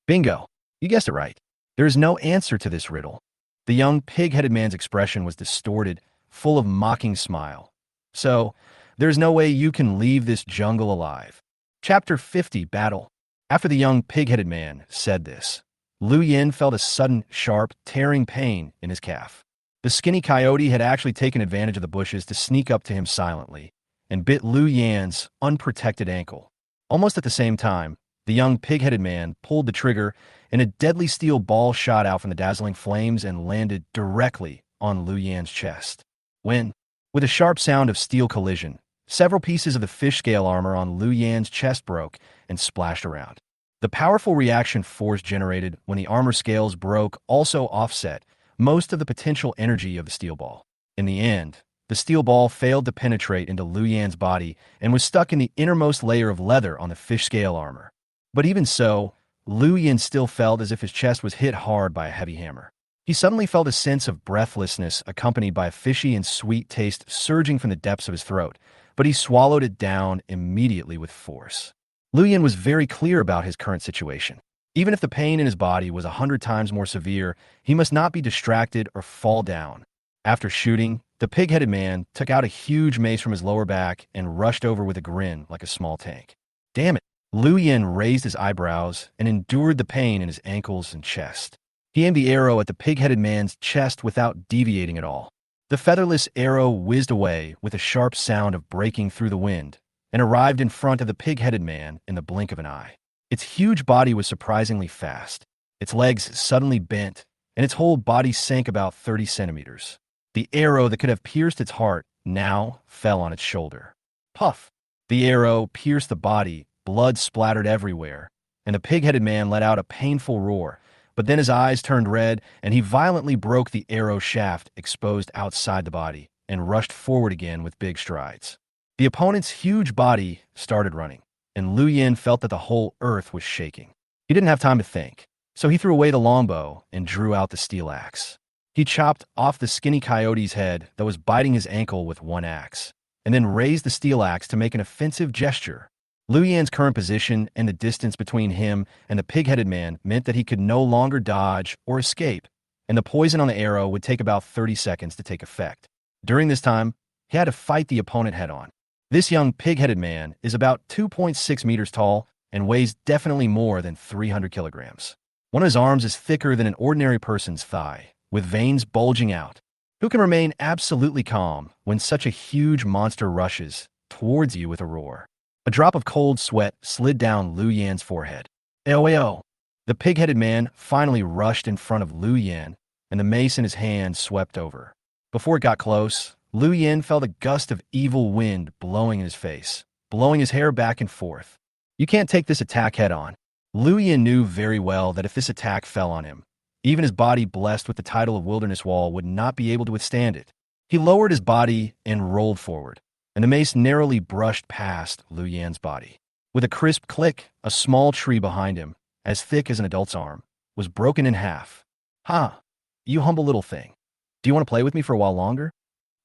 "Bingo. You guessed it right. There is no answer to this riddle." The young pig-headed man's expression was distorted, full of mocking smile. "So, there's no way you can leave this jungle alive." Chapter 50, Battle. After the young pig-headed man said this, Lu Yin felt a sudden, sharp, tearing pain in his calf. The skinny coyote had actually taken advantage of the bushes to sneak up to him silently and bit Lu Yin's unprotected ankle. Almost at the same time, the young pig-headed man pulled the trigger and a deadly steel ball shot out from the dazzling flames and landed directly on Lu Yin's chest. With a sharp sound of steel collision, several pieces of the fish scale armor on Lu Yin's chest broke and splashed around. The powerful reaction force generated when the armor scales broke also offset most of the potential energy of the steel ball. In the end, the steel ball failed to penetrate into Lu Yin's body and was stuck in the innermost layer of leather on the fish scale armor. But even so, Lu Yin still felt as if his chest was hit hard by a heavy hammer. He suddenly felt a sense of breathlessness accompanied by a fishy and sweet taste surging from the depths of his throat, but he swallowed it down immediately with force. Lu Yin was very clear about his current situation. Even if the pain in his body was 100 times more severe, he must not be distracted or fall down. After shooting, the pig-headed man took out a huge mace from his lower back and rushed over with a grin like a small tank. "Damn it." Lu Yin raised his eyebrows and endured the pain in his ankles and chest. He aimed the arrow at the pig-headed man's chest without deviating at all. The featherless arrow whizzed away with a sharp sound of breaking through the wind and arrived in front of the pig-headed man in the blink of an eye. Its huge body was surprisingly fast. Its legs suddenly bent, and its whole body sank about 30 centimeters. The arrow that could have pierced its heart now fell on its shoulder. Puff! The arrow pierced the body. Blood splattered everywhere, and the pig-headed man let out a painful roar, but then his eyes turned red, and he violently broke the arrow shaft exposed outside the body and rushed forward again with big strides. The opponent's huge body started running, and Lu Yin felt that the whole earth was shaking. He didn't have time to think, so he threw away the longbow and drew out the steel axe. He chopped off the skinny coyote's head that was biting his ankle with one axe, and then raised the steel axe to make an offensive gesture. Lu Yin's current position and the distance between him and the pig-headed man meant that he could no longer dodge or escape, and the poison on the arrow would take about 30 seconds to take effect. During this time, he had to fight the opponent head-on. This young pig-headed man is about 2.6 meters tall and weighs definitely more than 300 kilograms. One of his arms is thicker than an ordinary person's thigh, with veins bulging out. Who can remain absolutely calm when such a huge monster rushes towards you with a roar? A drop of cold sweat slid down Lu Yan's forehead. Ao! The pig-headed man finally rushed in front of Lu Yan, and the mace in his hand swept over. Before it got close, Lu Yan felt a gust of evil wind blowing in his face, blowing his hair back and forth. You can't take this attack head-on. Lu Yan knew very well that if this attack fell on him, even his body blessed with the title of Wilderness Wall would not be able to withstand it. He lowered his body and rolled forward, and the mace narrowly brushed past Lu Yan's body. With a crisp click, a small tree behind him, as thick as an adult's arm, was broken in half. Ha! You humble little thing. Do you want to play with me for a while longer?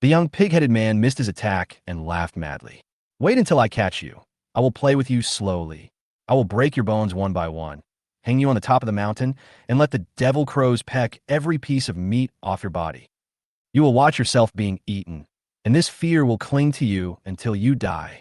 The young pig-headed man missed his attack and laughed madly. Wait until I catch you. I will play with you slowly. I will break your bones one by one, hang you on the top of the mountain, and let the devil crows peck every piece of meat off your body. You will watch yourself being eaten, and this fear will cling to you until you die.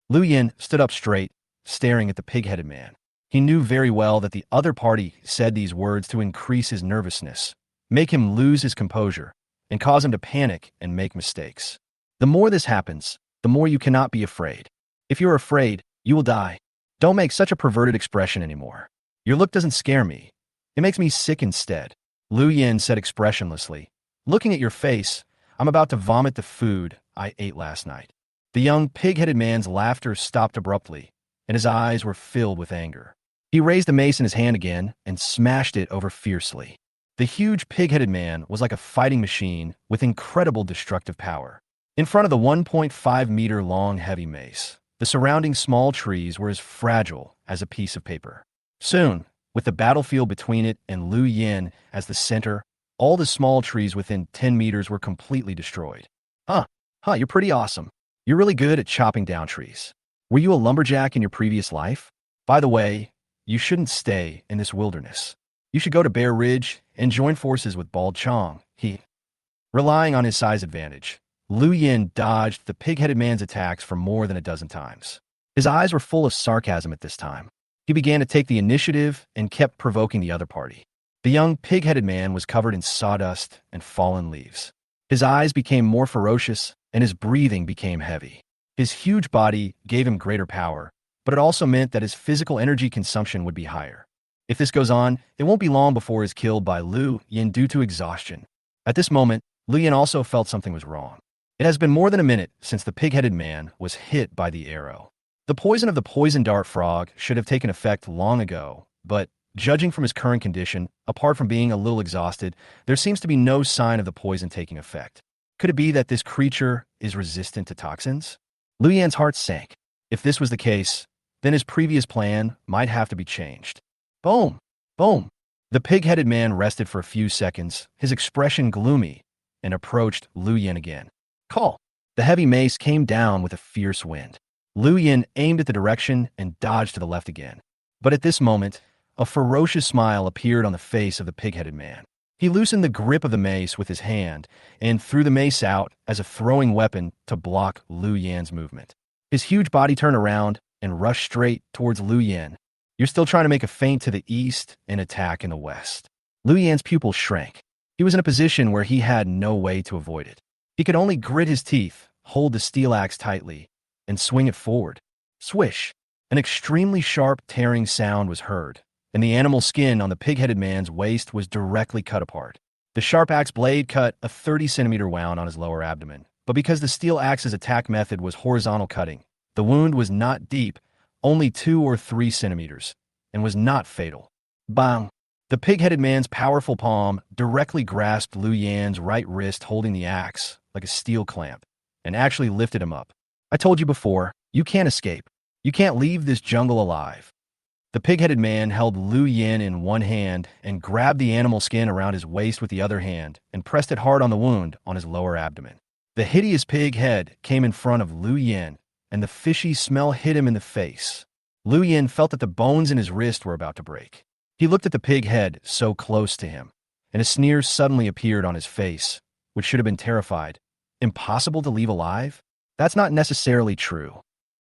Lu Yan stood up straight, staring at the pig-headed man. He knew very well that the other party said these words to increase his nervousness, make him lose his composure, and cause him to panic and make mistakes. The more this happens, the more you cannot be afraid. If you're afraid, you will die. Don't make such a perverted expression anymore. Your look doesn't scare me. It makes me sick instead. Lu Yan said expressionlessly. Looking at your face, I'm about to vomit the food I ate last night. The young pig-headed man's laughter stopped abruptly, and his eyes were filled with anger. He raised the mace in his hand again and smashed it over fiercely. The huge pig-headed man was like a fighting machine with incredible destructive power. In front of the 1.5-meter-long heavy mace, the surrounding small trees were as fragile as a piece of paper. Soon, with the battlefield between it and Lu Yan as the center, all the small trees within 10 meters were completely destroyed. You're pretty awesome. You're really good at chopping down trees. Were you a lumberjack in your previous life? By the way, you shouldn't stay in this wilderness. You should go to Bear Ridge and join forces with Bald Chong. Relying on his size advantage, Lu Yan dodged the pig-headed man's attacks for more than a dozen times. His eyes were full of sarcasm at this time. He began to take the initiative and kept provoking the other party. The young pig-headed man was covered in sawdust and fallen leaves. His eyes became more ferocious, and his breathing became heavy. His huge body gave him greater power, but it also meant that his physical energy consumption would be higher. If this goes on, it won't be long before he's killed by Lu Yan due to exhaustion. At this moment, Lu Yan also felt something was wrong. It has been more than a minute since the pig-headed man was hit by the arrow. The poison of the poison dart frog should have taken effect long ago, but judging from his current condition, apart from being a little exhausted, there seems to be no sign of the poison taking effect. Could it be that this creature is resistant to toxins? Lu Yan's heart sank. If this was the case, then his previous plan might have to be changed. Boom! Boom! The pig-headed man rested for a few seconds, his expression gloomy, and approached Lu Yan again. Call! The heavy mace came down with a fierce wind. Lu Yan aimed at the direction and dodged to the left again. But at this moment, a ferocious smile appeared on the face of the pig-headed man. He loosened the grip of the mace with his hand and threw the mace out as a throwing weapon to block Lu Yan's movement. His huge body turned around and rushed straight towards Lu Yan. You're still trying to make a feint to the east and attack in the west. Lu Yan's pupils shrank. He was in a position where he had no way to avoid it. He could only grit his teeth, hold the steel axe tightly, and swing it forward. Swish! An extremely sharp tearing sound was heard, and the animal skin on the pig-headed man's waist was directly cut apart. The sharp axe blade cut a 30-centimeter wound on his lower abdomen, but because the steel axe's attack method was horizontal cutting, the wound was not deep, only 2 or 3 centimeters, and was not fatal. Bang! The pig-headed man's powerful palm directly grasped Lu Yan's right wrist holding the axe like a steel clamp, and actually lifted him up. I told you before, you can't escape. You can't leave this jungle alive. The pig-headed man held Lu Yan in one hand and grabbed the animal skin around his waist with the other hand and pressed it hard on the wound on his lower abdomen. The hideous pig head came in front of Lu Yan, and the fishy smell hit him in the face. Lu Yan felt that the bones in his wrist were about to break. He looked at the pig head so close to him, and a sneer suddenly appeared on his face, which should have been terrified. Impossible to leave alive? That's not necessarily true.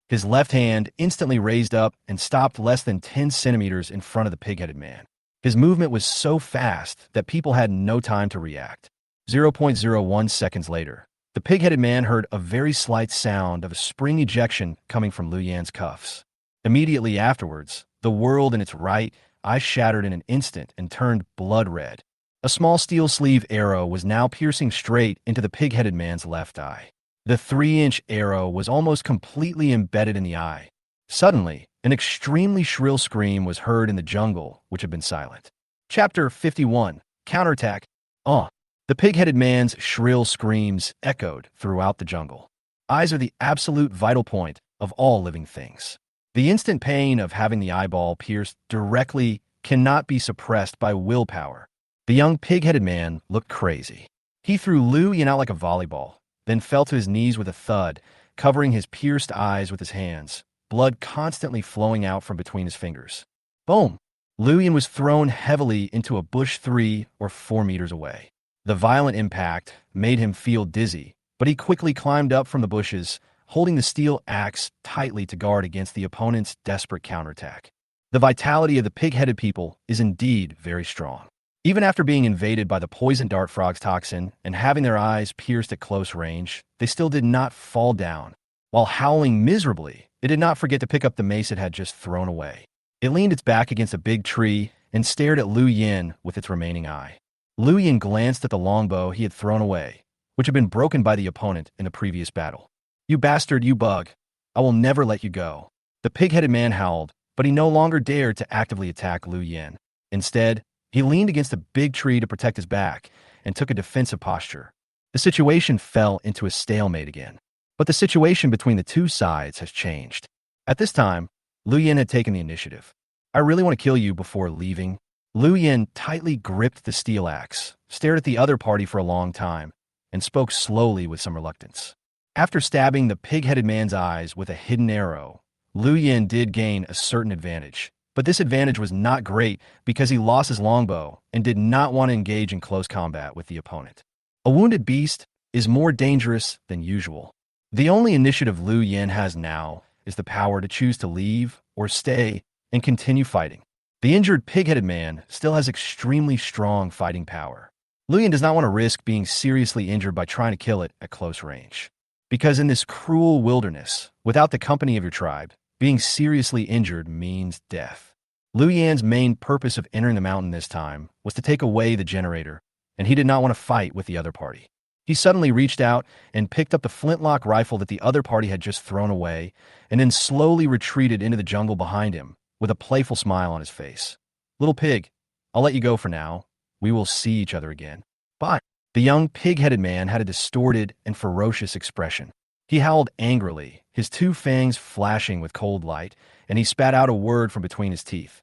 His left hand instantly raised up and stopped less than 10 centimeters in front of the pig-headed man. His movement was so fast that people had no time to react. 0.01 seconds later, the pig-headed man heard a very slight sound of a spring ejection coming from Lu Yan's cuffs. Immediately afterwards, the world in its right eye shattered in an instant and turned blood red. A small steel sleeve arrow was now piercing straight into the pig-headed man's left eye. The 3-inch arrow was almost completely embedded in the eye. Suddenly, an extremely shrill scream was heard in the jungle, which had been silent. Chapter 51. Counterattack. The pig-headed man's shrill screams echoed throughout the jungle. Eyes are the absolute vital point of all living things. The instant pain of having the eyeball pierced directly cannot be suppressed by willpower. The young pig-headed man looked crazy. He threw Lu Yan out like a volleyball, then fell to his knees with a thud, covering his pierced eyes with his hands, blood constantly flowing out from between his fingers. Boom! Lu Yan was thrown heavily into a bush 3 or 4 meters away. The violent impact made him feel dizzy, but he quickly climbed up from the bushes, holding the steel axe tightly to guard against the opponent's desperate counterattack. The vitality of the pig-headed people is indeed very strong. Even after being invaded by the poison dart frog's toxin and having their eyes pierced at close range, they still did not fall down. While howling miserably, it did not forget to pick up the mace it had just thrown away. It leaned its back against a big tree and stared at Lu Yan with its remaining eye. Lu Yan glanced at the longbow he had thrown away, which had been broken by the opponent in the previous battle. "You bastard, you bug! I will never let you go." The pig-headed man howled, but he no longer dared to actively attack Lu Yan. Instead, he leaned against a big tree to protect his back and took a defensive posture. The situation fell into a stalemate again. But the situation between the two sides has changed. At this time, Lu Yan had taken the initiative. "I really want to kill you before leaving." Lu Yan tightly gripped the steel axe, stared at the other party for a long time, and spoke slowly with some reluctance. After stabbing the pig-headed man's eyes with a hidden arrow, Lu Yan did gain a certain advantage. But this advantage was not great because he lost his longbow and did not want to engage in close combat with the opponent. A wounded beast is more dangerous than usual. The only initiative Lu Yan has now is the power to choose to leave or stay and continue fighting. The injured pig-headed man still has extremely strong fighting power. Lu Yan does not want to risk being seriously injured by trying to kill it at close range. Because in this cruel wilderness, without the company of your tribe, being seriously injured means death. Lu Yan's main purpose of entering the mountain this time was to take away the generator, and he did not want to fight with the other party. He suddenly reached out and picked up the flintlock rifle that the other party had just thrown away, and then slowly retreated into the jungle behind him, with a playful smile on his face. "Little pig, I'll let you go for now. We will see each other again. Bye." The young pig-headed man had a distorted and ferocious expression. He howled angrily, his 2 fangs flashing with cold light, and he spat out a word from between his teeth.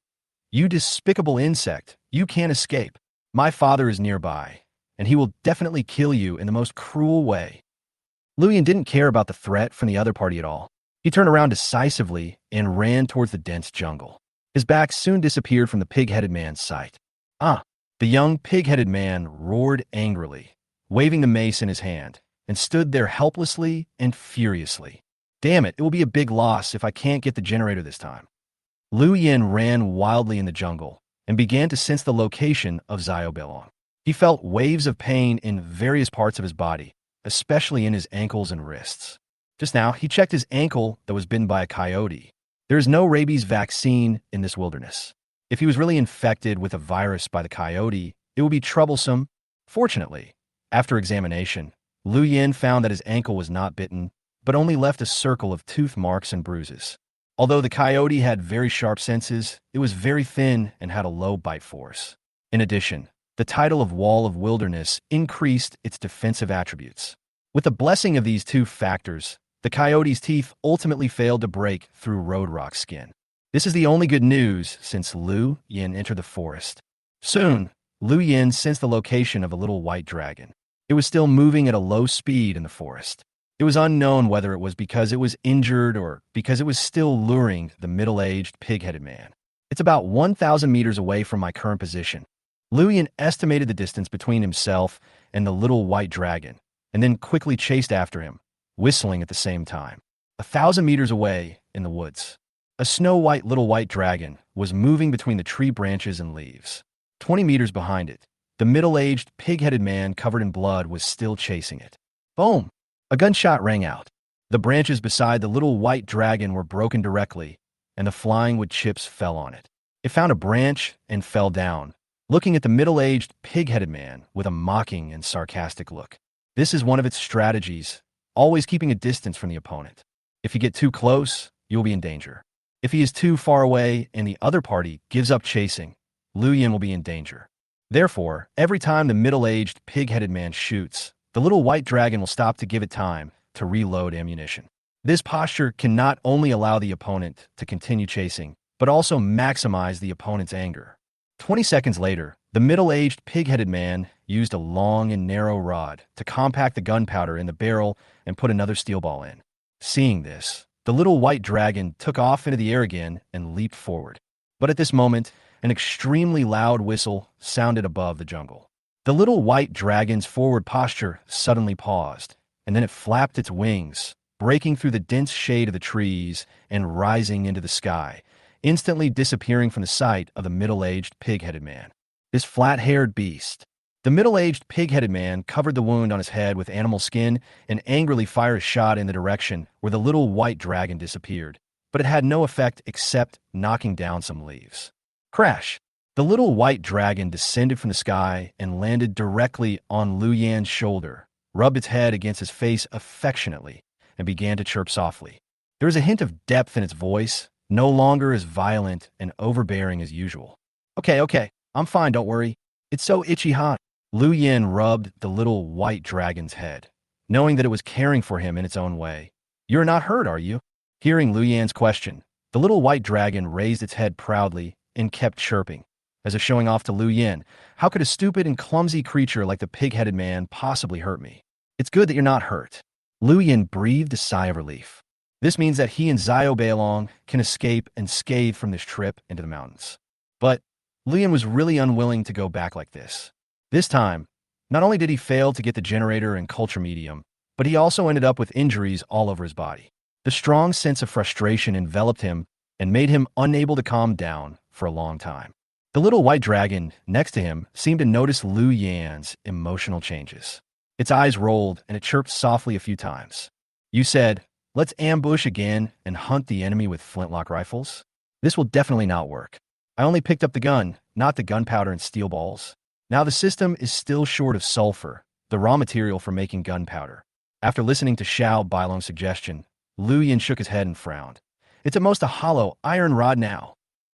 "You despicable insect, you can't escape. My father is nearby, and he will definitely kill you in the most cruel way." Lu Yan didn't care about the threat from the other party at all. He turned around decisively and ran towards the dense jungle. His back soon disappeared from the pig-headed man's sight. The young pig-headed man roared angrily, waving the mace in his hand, and stood there helplessly and furiously. "Damn it, it will be a big loss if I can't get the generator this time." Lu Yan ran wildly in the jungle and began to sense the location of Xiaobelong. He felt waves of pain in various parts of his body, especially in his ankles and wrists. Just now, he checked his ankle that was bitten by a coyote. There is no rabies vaccine in this wilderness. If he was really infected with a virus by the coyote, it would be troublesome. Fortunately, after examination, Lu Yan found that his ankle was not bitten, but only left a circle of tooth marks and bruises. Although the coyote had very sharp senses, it was very thin and had a low bite force. In addition, the title of Wall of Wilderness increased its defensive attributes. With the blessing of these 2 factors, the coyote's teeth ultimately failed to break through road rock skin. This is the only good news since Lu Yan entered the forest. Soon, Lu Yan sensed the location of a little white dragon. It was still moving at a low speed in the forest. It was unknown whether it was because it was injured or because it was still luring the middle-aged pig-headed man. "It's about 1,000 meters away from my current position." Lu Yan estimated the distance between himself and the little white dragon, and then quickly chased after him, whistling at the same time. 1,000 meters away in the woods, a snow-white little white dragon was moving between the tree branches and leaves. 20 meters behind it, The middle-aged, pig-headed man covered in blood was still chasing it. Boom! A gunshot rang out. The branches beside the little white dragon were broken directly, and the flying wood chips fell on it. It found a branch and fell down, looking at the middle-aged, pig-headed man with a mocking and sarcastic look. This is one of its strategies, always keeping a distance from the opponent. If you get too close, you'll be in danger. If he is too far away and the other party gives up chasing, Liu Yin will be in danger. Therefore, every time the middle-aged, pig-headed man shoots, the little white dragon will stop to give it time to reload ammunition. This posture can not only allow the opponent to continue chasing, but also maximize the opponent's anger. 20 seconds later, the middle-aged, pig-headed man used a long and narrow rod to compact the gunpowder in the barrel and put another steel ball in. Seeing this, the little white dragon took off into the air again and leaped forward. But at this moment, an extremely loud whistle sounded above the jungle. The little white dragon's forward posture suddenly paused, and then it flapped its wings, breaking through the dense shade of the trees and rising into the sky, instantly disappearing from the sight of the middle-aged, pig-headed man. This flat-haired beast. The middle-aged, pig-headed man covered the wound on his head with animal skin and angrily fired a shot in the direction where the little white dragon disappeared, but it had no effect except knocking down some leaves. Crash! The little white dragon descended from the sky and landed directly on Liu Yan's shoulder, rubbed its head against his face affectionately, and began to chirp softly. There was a hint of depth in its voice, no longer as violent and overbearing as usual. Okay, I'm fine, don't worry. It's so itchy hot. Liu Yan rubbed the little white dragon's head, knowing that it was caring for him in its own way. You're not hurt, are you? Hearing Liu Yan's question, the little white dragon raised its head proudly and kept chirping, as if showing off to Liu Yan, how could a stupid and clumsy creature like the pig-headed man possibly hurt me? It's good that you're not hurt. Liu Yan breathed a sigh of relief. This means that he and Xiao Beilong can escape unscathed from this trip into the mountains. But Liu Yan was really unwilling to go back like this. This time, not only did he fail to get the generator and culture medium, but he also ended up with injuries all over his body. The strong sense of frustration enveloped him and made him unable to calm down for a long time. The little white dragon next to him seemed to notice Liu Yan's emotional changes. Its eyes rolled and it chirped softly a few times. You said, let's ambush again and hunt the enemy with flintlock rifles? This will definitely not work. I only picked up the gun, not the gunpowder and steel balls. Now the system is still short of sulfur, the raw material for making gunpowder. After listening to Xiao Bailong's suggestion, Liu Yan shook his head and frowned. It's at most a hollow iron rod now.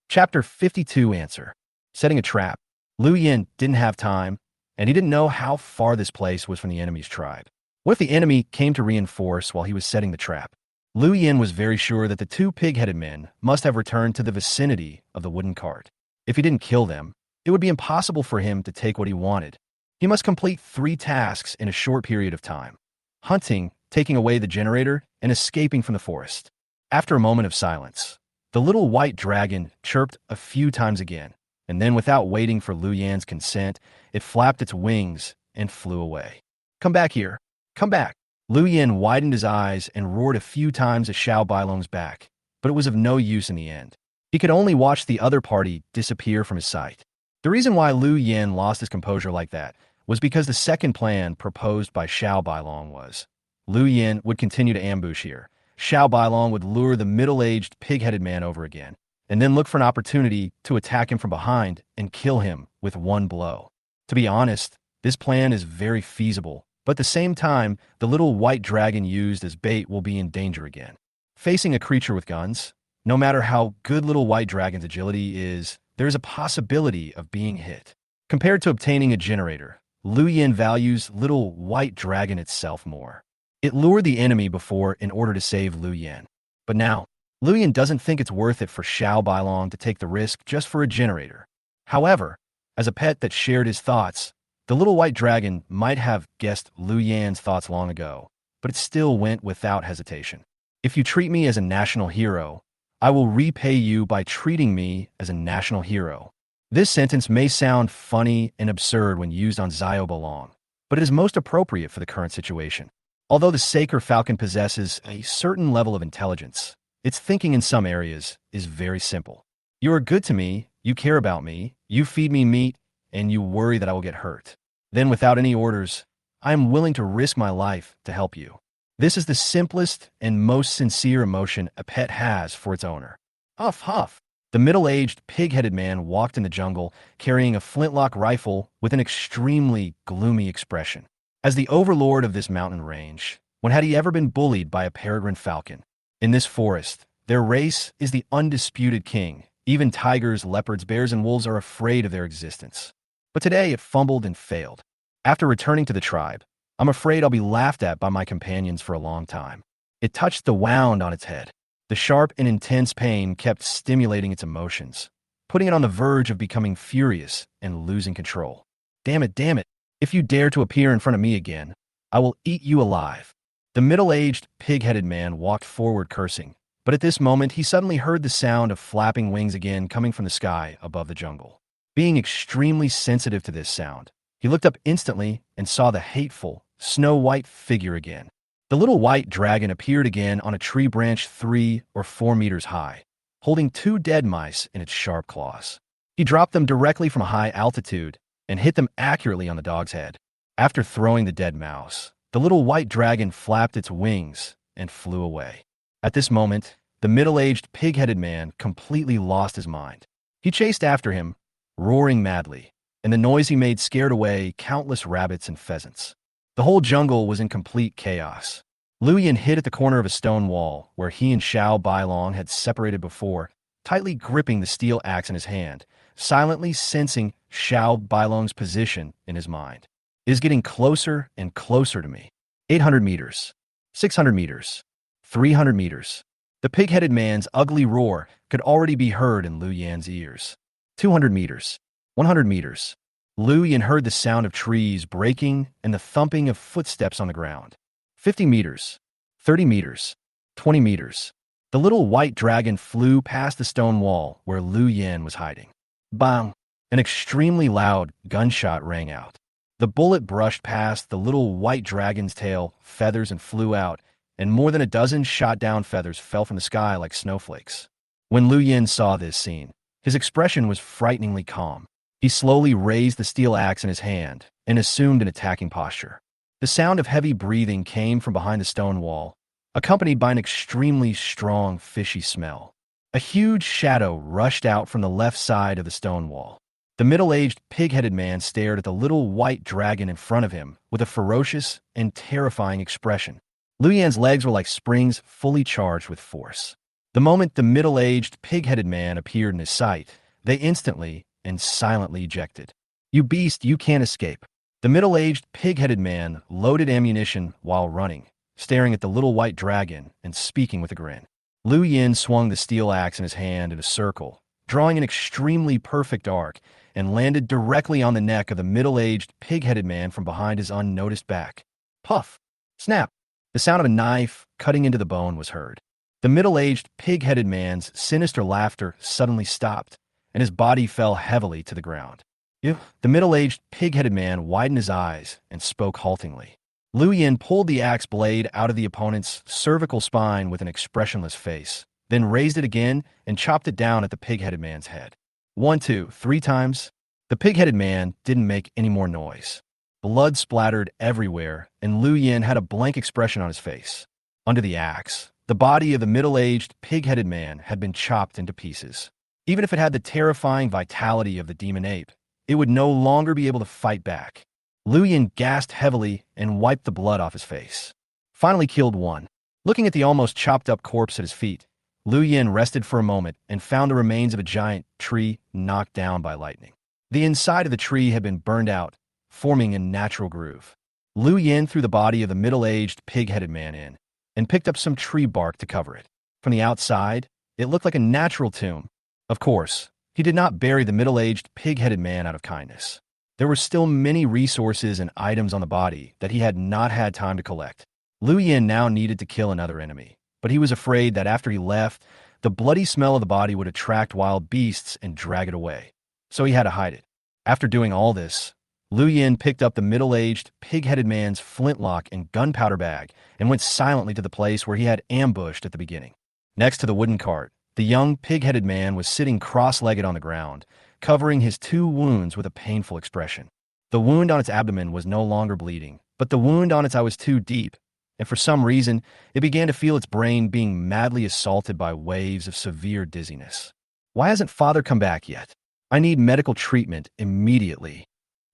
Chapter 52 Answer. Setting a trap. Liu Yan didn't have time, and he didn't know how far this place was from the enemy's tribe. What if the enemy came to reinforce while he was setting the trap? Liu Yan was very sure that the two pig-headed men must have returned to the vicinity of the wooden cart. If he didn't kill them, it would be impossible for him to take what he wanted. He must complete 3 tasks in a short period of time: hunting, taking away the generator, and escaping from the forest. After a moment of silence, the little white dragon chirped a few times again, and then without waiting for Liu Yan's consent, it flapped its wings and flew away. Come back here. Come back. Liu Yan widened his eyes and roared a few times at Xiao Bailong's back, but it was of no use in the end. He could only watch the other party disappear from his sight. The reason why Liu Yan lost his composure like that was because the second plan proposed by Xiao Bailong was Liu Yan would continue to ambush here. Xiao Bailong would lure the middle-aged, pig-headed man over again, and then look for an opportunity to attack him from behind and kill him with one blow. To be honest, this plan is very feasible, but at the same time, the little white dragon used as bait will be in danger again. Facing a creature with guns, no matter how good little white dragon's agility is, there is a possibility of being hit. Compared to obtaining a generator, Liu Yan values little white dragon itself more. It lured the enemy before in order to save Liu Yan. But now, Liu Yan doesn't think it's worth it for Xiao Bailong to take the risk just for a generator. However, as a pet that shared his thoughts, the little white dragon might have guessed Liu Yan's thoughts long ago, but it still went without hesitation. If you treat me as a national hero, I will repay you by treating me as a national hero. This sentence may sound funny and absurd when used on Xiao Bailong, but it is most appropriate for the current situation. Although the Saker Falcon possesses a certain level of intelligence, its thinking in some areas is very simple. You are good to me, you care about me, you feed me meat, and you worry that I will get hurt. Then, without any orders, I am willing to risk my life to help you. This is the simplest and most sincere emotion a pet has for its owner. Huff, huff. The middle-aged, pig-headed man walked in the jungle, carrying a flintlock rifle with an extremely gloomy expression. As the overlord of this mountain range, when had he ever been bullied by a peregrine falcon? In this forest, their race is the undisputed king. Even tigers, leopards, bears, and wolves are afraid of their existence. But today it fumbled and failed. After returning to the tribe, I'm afraid I'll be laughed at by my companions for a long time. It touched the wound on its head. The sharp and intense pain kept stimulating its emotions, putting it on the verge of becoming furious and losing control. Damn it, damn it. If you dare to appear in front of me again, I will eat you alive. The middle-aged, pig-headed man walked forward cursing, but at this moment he suddenly heard the sound of flapping wings again coming from the sky above the jungle. Being extremely sensitive to this sound, he looked up instantly and saw the hateful, snow-white figure again. The little white dragon appeared again on a tree branch 3 or 4 meters high, holding 2 dead mice in its sharp claws. He dropped them directly from a high altitude and hit them accurately on the dog's head. After throwing the dead mouse, the little white dragon flapped its wings and flew away. At this moment, the middle-aged, pig-headed man completely lost his mind. He chased after him, roaring madly, and the noise he made scared away countless rabbits and pheasants. The whole jungle was in complete chaos. Lu Yin hid at the corner of a stone wall where he and Xiao Bailong had separated before, tightly gripping the steel axe in his hand, silently sensing Xiao Bailong's position in his mind. It is getting closer and closer to me. 800 meters, 600 meters, 300 meters. The pig-headed man's ugly roar could already be heard in Lu Yan's ears. 200 meters, 100 meters. Lu Yan heard the sound of trees breaking and the thumping of footsteps on the ground. 50 meters, 30 meters, 20 meters. The little white dragon flew past the stone wall where Lu Yan was hiding. Bang! An extremely loud gunshot rang out. The bullet brushed past the little white dragon's tail, feathers, and flew out, and more than a dozen shot-down feathers fell from the sky like snowflakes. When Lu Yan saw this scene, his expression was frighteningly calm. He slowly raised the steel axe in his hand and assumed an attacking posture. The sound of heavy breathing came from behind the stone wall, accompanied by an extremely strong, fishy smell. A huge shadow rushed out from the left side of the stone wall. The middle-aged, pig-headed man stared at the little white dragon in front of him with a ferocious and terrifying expression. Lu Yan's legs were like springs fully charged with force. The moment the middle-aged, pig-headed man appeared in his sight, they instantly and silently ejected. You beast, you can't escape. The middle-aged, pig-headed man loaded ammunition while running, staring at the little white dragon and speaking with a grin. Lu Yin swung the steel axe in his hand in a circle, drawing an extremely perfect arc, and landed directly on the neck of the middle-aged, pig-headed man from behind his unnoticed back. Puff! Snap! The sound of a knife cutting into the bone was heard. The middle-aged, pig-headed man's sinister laughter suddenly stopped, and his body fell heavily to the ground. The middle-aged, pig-headed man widened his eyes and spoke haltingly. Lu Yin pulled the axe blade out of the opponent's cervical spine with an expressionless face, then raised it again and chopped it down at the pig-headed man's head. 1, 2, 3 times. The pig-headed man didn't make any more noise. Blood splattered everywhere, and Lu Yin had a blank expression on his face. Under the axe, the body of the middle-aged, pig-headed man had been chopped into pieces. Even if it had the terrifying vitality of the demon ape, it would no longer be able to fight back. Lu Yin gasped heavily and wiped the blood off his face. Finally killed one. Looking at the almost chopped-up corpse at his feet, Lu Yin rested for a moment and found the remains of a giant tree knocked down by lightning. The inside of the tree had been burned out, forming a natural groove. Lu Yin threw the body of the middle-aged, pig-headed man in and picked up some tree bark to cover it. From the outside, it looked like a natural tomb. Of course, he did not bury the middle-aged, pig-headed man out of kindness. There were still many resources and items on the body that he had not had time to collect. Lu Yin now needed to kill another enemy, but he was afraid that after he left, the bloody smell of the body would attract wild beasts and drag it away. So he had to hide it. After doing all this, Lu Yin picked up the middle-aged, pig-headed man's flintlock and gunpowder bag and went silently to the place where he had ambushed at the beginning. Next to the wooden cart, the young, pig-headed man was sitting cross-legged on the ground, covering his 2 wounds with a painful expression. The wound on its abdomen was no longer bleeding, but the wound on its eye was too deep, and for some reason, it began to feel its brain being madly assaulted by waves of severe dizziness. Why hasn't father come back yet? I need medical treatment immediately,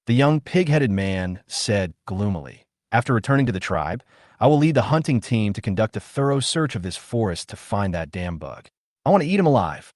the young pig-headed man said gloomily. After returning to the tribe, I will lead the hunting team to conduct a thorough search of this forest to find that damn bug. I want to eat him alive.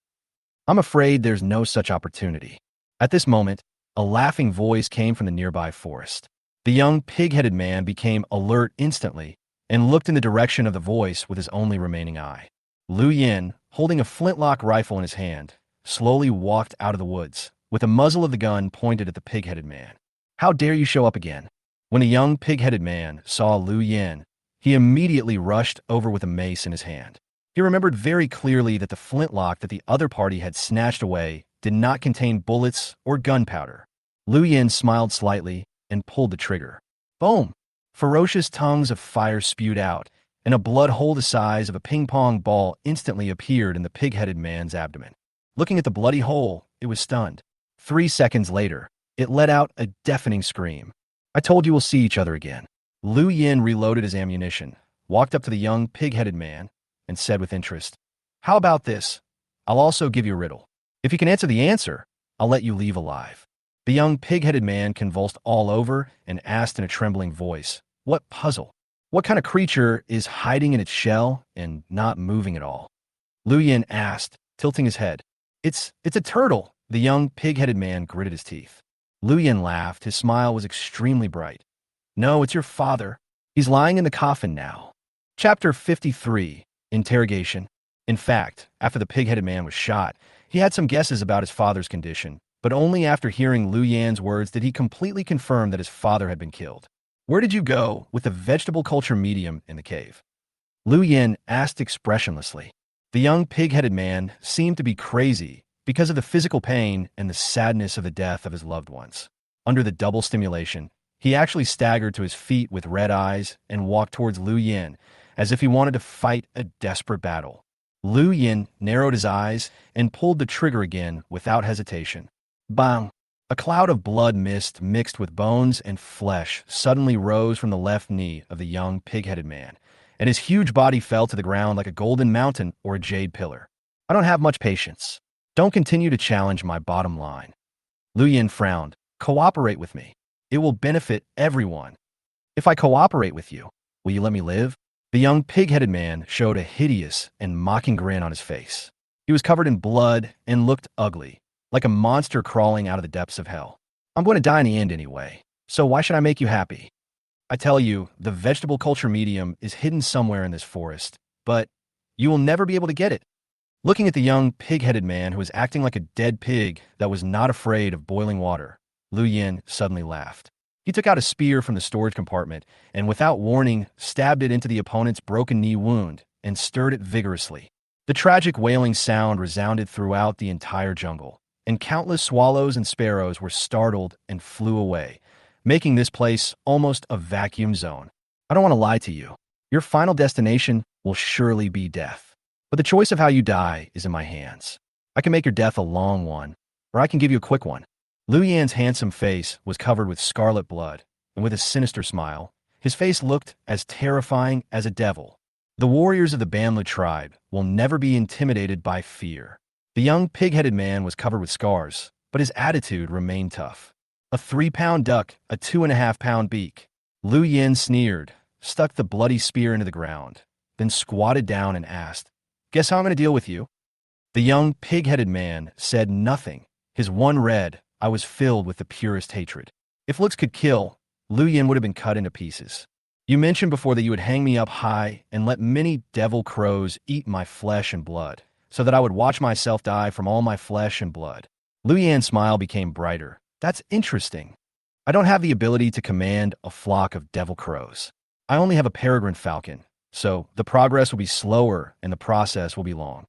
I'm afraid there's no such opportunity. At this moment, a laughing voice came from the nearby forest. The young pig-headed man became alert instantly and looked in the direction of the voice with his only remaining eye. Lu Yin, holding a flintlock rifle in his hand, slowly walked out of the woods, with the muzzle of the gun pointed at the pig-headed man. How dare you show up again? When the young pig-headed man saw Lu Yin, he immediately rushed over with a mace in his hand. He remembered very clearly that the flintlock that the other party had snatched away did not contain bullets or gunpowder. Lu Yin smiled slightly and pulled the trigger. Boom! Ferocious tongues of fire spewed out, and a blood hole the size of a ping-pong ball instantly appeared in the pig-headed man's abdomen. Looking at the bloody hole, it was stunned. 3 seconds later, it let out a deafening scream. I told you we'll see each other again. Lu Yin reloaded his ammunition, walked up to the young pig-headed man, and said with interest, How about this? I'll also give you a riddle. If you can answer the answer, I'll let you leave alive. The young pig-headed man convulsed all over and asked in a trembling voice, What puzzle? What kind of creature is hiding in its shell and not moving at all? Lu Yin asked, tilting his head. It's a turtle. The young pig-headed man gritted his teeth. Lu Yin laughed. His smile was extremely bright. No, it's your father. He's lying in the coffin now. Chapter 53, Interrogation. In fact, after the pig-headed man was shot, he had some guesses about his father's condition, but only after hearing Lu Yan's words did he completely confirm that his father had been killed. Where did you go with the vegetable culture medium in the cave? Lu Yin asked expressionlessly. The young pig-headed man seemed to be crazy because of the physical pain and the sadness of the death of his loved ones. Under the double stimulation, he actually staggered to his feet with red eyes and walked towards Lu Yin as if he wanted to fight a desperate battle. Lu Yin narrowed his eyes and pulled the trigger again without hesitation. Bang! A cloud of blood mist mixed with bones and flesh suddenly rose from the left knee of the young pig-headed man, and his huge body fell to the ground like a golden mountain or a jade pillar. I don't have much patience. Don't continue to challenge my bottom line. Lu Yin frowned. Cooperate with me. It will benefit everyone. If I cooperate with you, will you let me live? The young pig-headed man showed a hideous and mocking grin on his face. He was covered in blood and looked ugly, like a monster crawling out of the depths of hell. I'm going to die in the end anyway, so why should I make you happy? I tell you, the vegetable culture medium is hidden somewhere in this forest, but you will never be able to get it. Looking at the young pig-headed man who was acting like a dead pig that was not afraid of boiling water, Lu Yin suddenly laughed. He took out a spear from the storage compartment and, without warning, stabbed it into the opponent's broken knee wound and stirred it vigorously. The tragic wailing sound resounded throughout the entire jungle, and countless swallows and sparrows were startled and flew away, making this place almost a vacuum zone. I don't want to lie to you. Your final destination will surely be death. But the choice of how you die is in my hands. I can make your death a long one, or I can give you a quick one. Lu Yan's handsome face was covered with scarlet blood, and with a sinister smile, his face looked as terrifying as a devil. The warriors of the Banlu tribe will never be intimidated by fear. The young pig-headed man was covered with scars, but his attitude remained tough. A 3-pound duck, a 2.5-pound beak. Lu Yin sneered, stuck the bloody spear into the ground, then squatted down and asked, Guess how I'm going to deal with you? The young pig-headed man said nothing. His one red eye was filled with the purest hatred. If looks could kill, Lu Yin would have been cut into pieces. You mentioned before that you would hang me up high and let many devil crows eat my flesh and blood, so that I would watch myself die from all my flesh and blood. Lu Yan's smile became brighter. That's interesting. I don't have the ability to command a flock of devil crows. I only have a peregrine falcon, so the progress will be slower and the process will be long.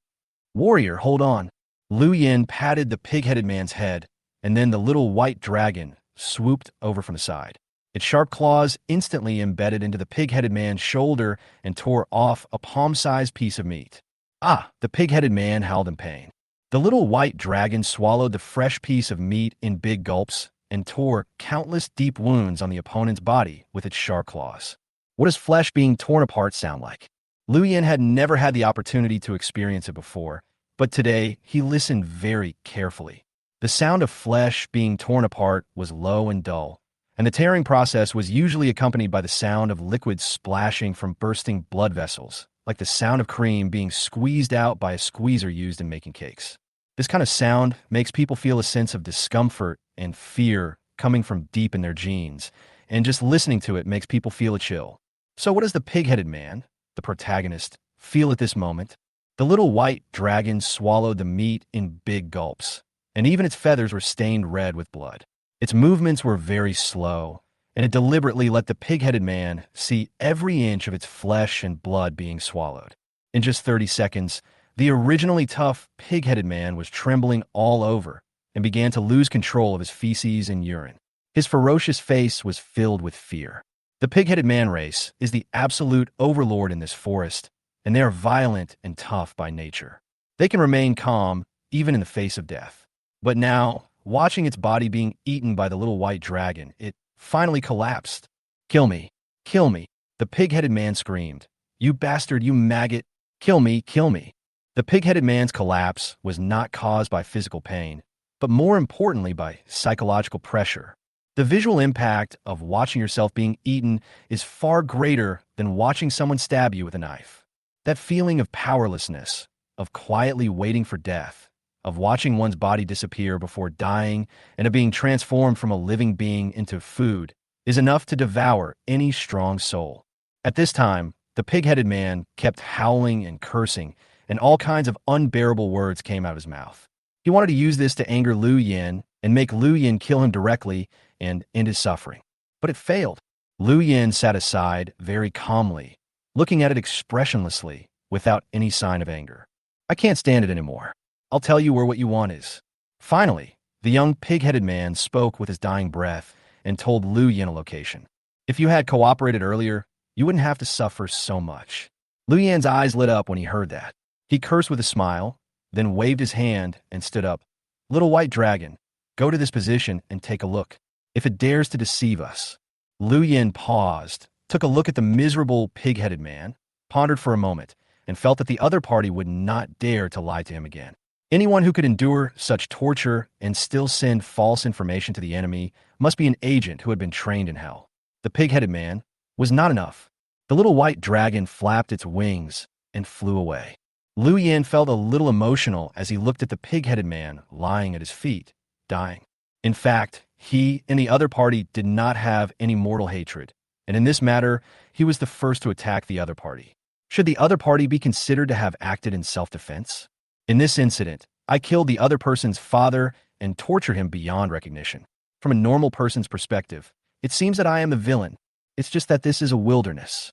Warrior, hold on. Lu Yin patted the pig-headed man's head, and then the little white dragon swooped over from the side. Its sharp claws instantly embedded into the pig-headed man's shoulder and tore off a palm-sized piece of meat. Ah! The pig-headed man howled in pain. The little white dragon swallowed the fresh piece of meat in big gulps and tore countless deep wounds on the opponent's body with its sharp claws. What does flesh being torn apart sound like? Liu Yin had never had the opportunity to experience it before, but today he listened very carefully. The sound of flesh being torn apart was low and dull, and the tearing process was usually accompanied by the sound of liquid splashing from bursting blood vessels, like the sound of cream being squeezed out by a squeezer used in making cakes. This kind of sound makes people feel a sense of discomfort and fear coming from deep in their genes, and just listening to it makes people feel a chill. So what does the pig-headed man, the protagonist, feel at this moment? The little white dragon swallowed the meat in big gulps, and even its feathers were stained red with blood. Its movements were very slow, and it deliberately let the pig-headed man see every inch of its flesh and blood being swallowed. In just 30 seconds, the originally tough pig-headed man was trembling all over and began to lose control of his feces and urine. His ferocious face was filled with fear. The pig-headed man race is the absolute overlord in this forest, and they are violent and tough by nature. They can remain calm even in the face of death. But now, watching its body being eaten by the little white dragon, it finally collapsed. "Kill me! Kill me!" the pig-headed man screamed. "You bastard, you maggot! Kill me! Kill me!" The pig-headed man's collapse was not caused by physical pain, but more importantly by psychological pressure. The visual impact of watching yourself being eaten is far greater than watching someone stab you with a knife. That feeling of powerlessness, of quietly waiting for death, of watching one's body disappear before dying, and of being transformed from a living being into food, is enough to devour any strong soul. At this time, the pig-headed man kept howling and cursing, and all kinds of unbearable words came out of his mouth. He wanted to use this to anger Liu Yin and make Liu Yin kill him directly and end his suffering. But it failed. Liu Yin sat aside very calmly, looking at it expressionlessly, without any sign of anger. "I can't stand it anymore. I'll tell you where what you want is." Finally, the young pig-headed man spoke with his dying breath and told Liu Yin a location. "If you had cooperated earlier, you wouldn't have to suffer so much." Liu Yin's eyes lit up when he heard that. He cursed with a smile, then waved his hand and stood up. "Little white dragon, go to this position and take a look. If it dares to deceive us." Liu Yin paused, took a look at the miserable pig-headed man, pondered for a moment, and felt that the other party would not dare to lie to him again. Anyone who could endure such torture and still send false information to the enemy must be an agent who had been trained in hell. The pig-headed man was not enough. The little white dragon flapped its wings and flew away. Liu Yin felt a little emotional as he looked at the pig-headed man lying at his feet, dying. In fact, he and the other party did not have any mortal hatred, and in this matter, he was the first to attack the other party. Should the other party be considered to have acted in self-defense? In this incident, I killed the other person's father and tortured him beyond recognition. From a normal person's perspective, it seems that I am the villain. It's just that this is a wilderness.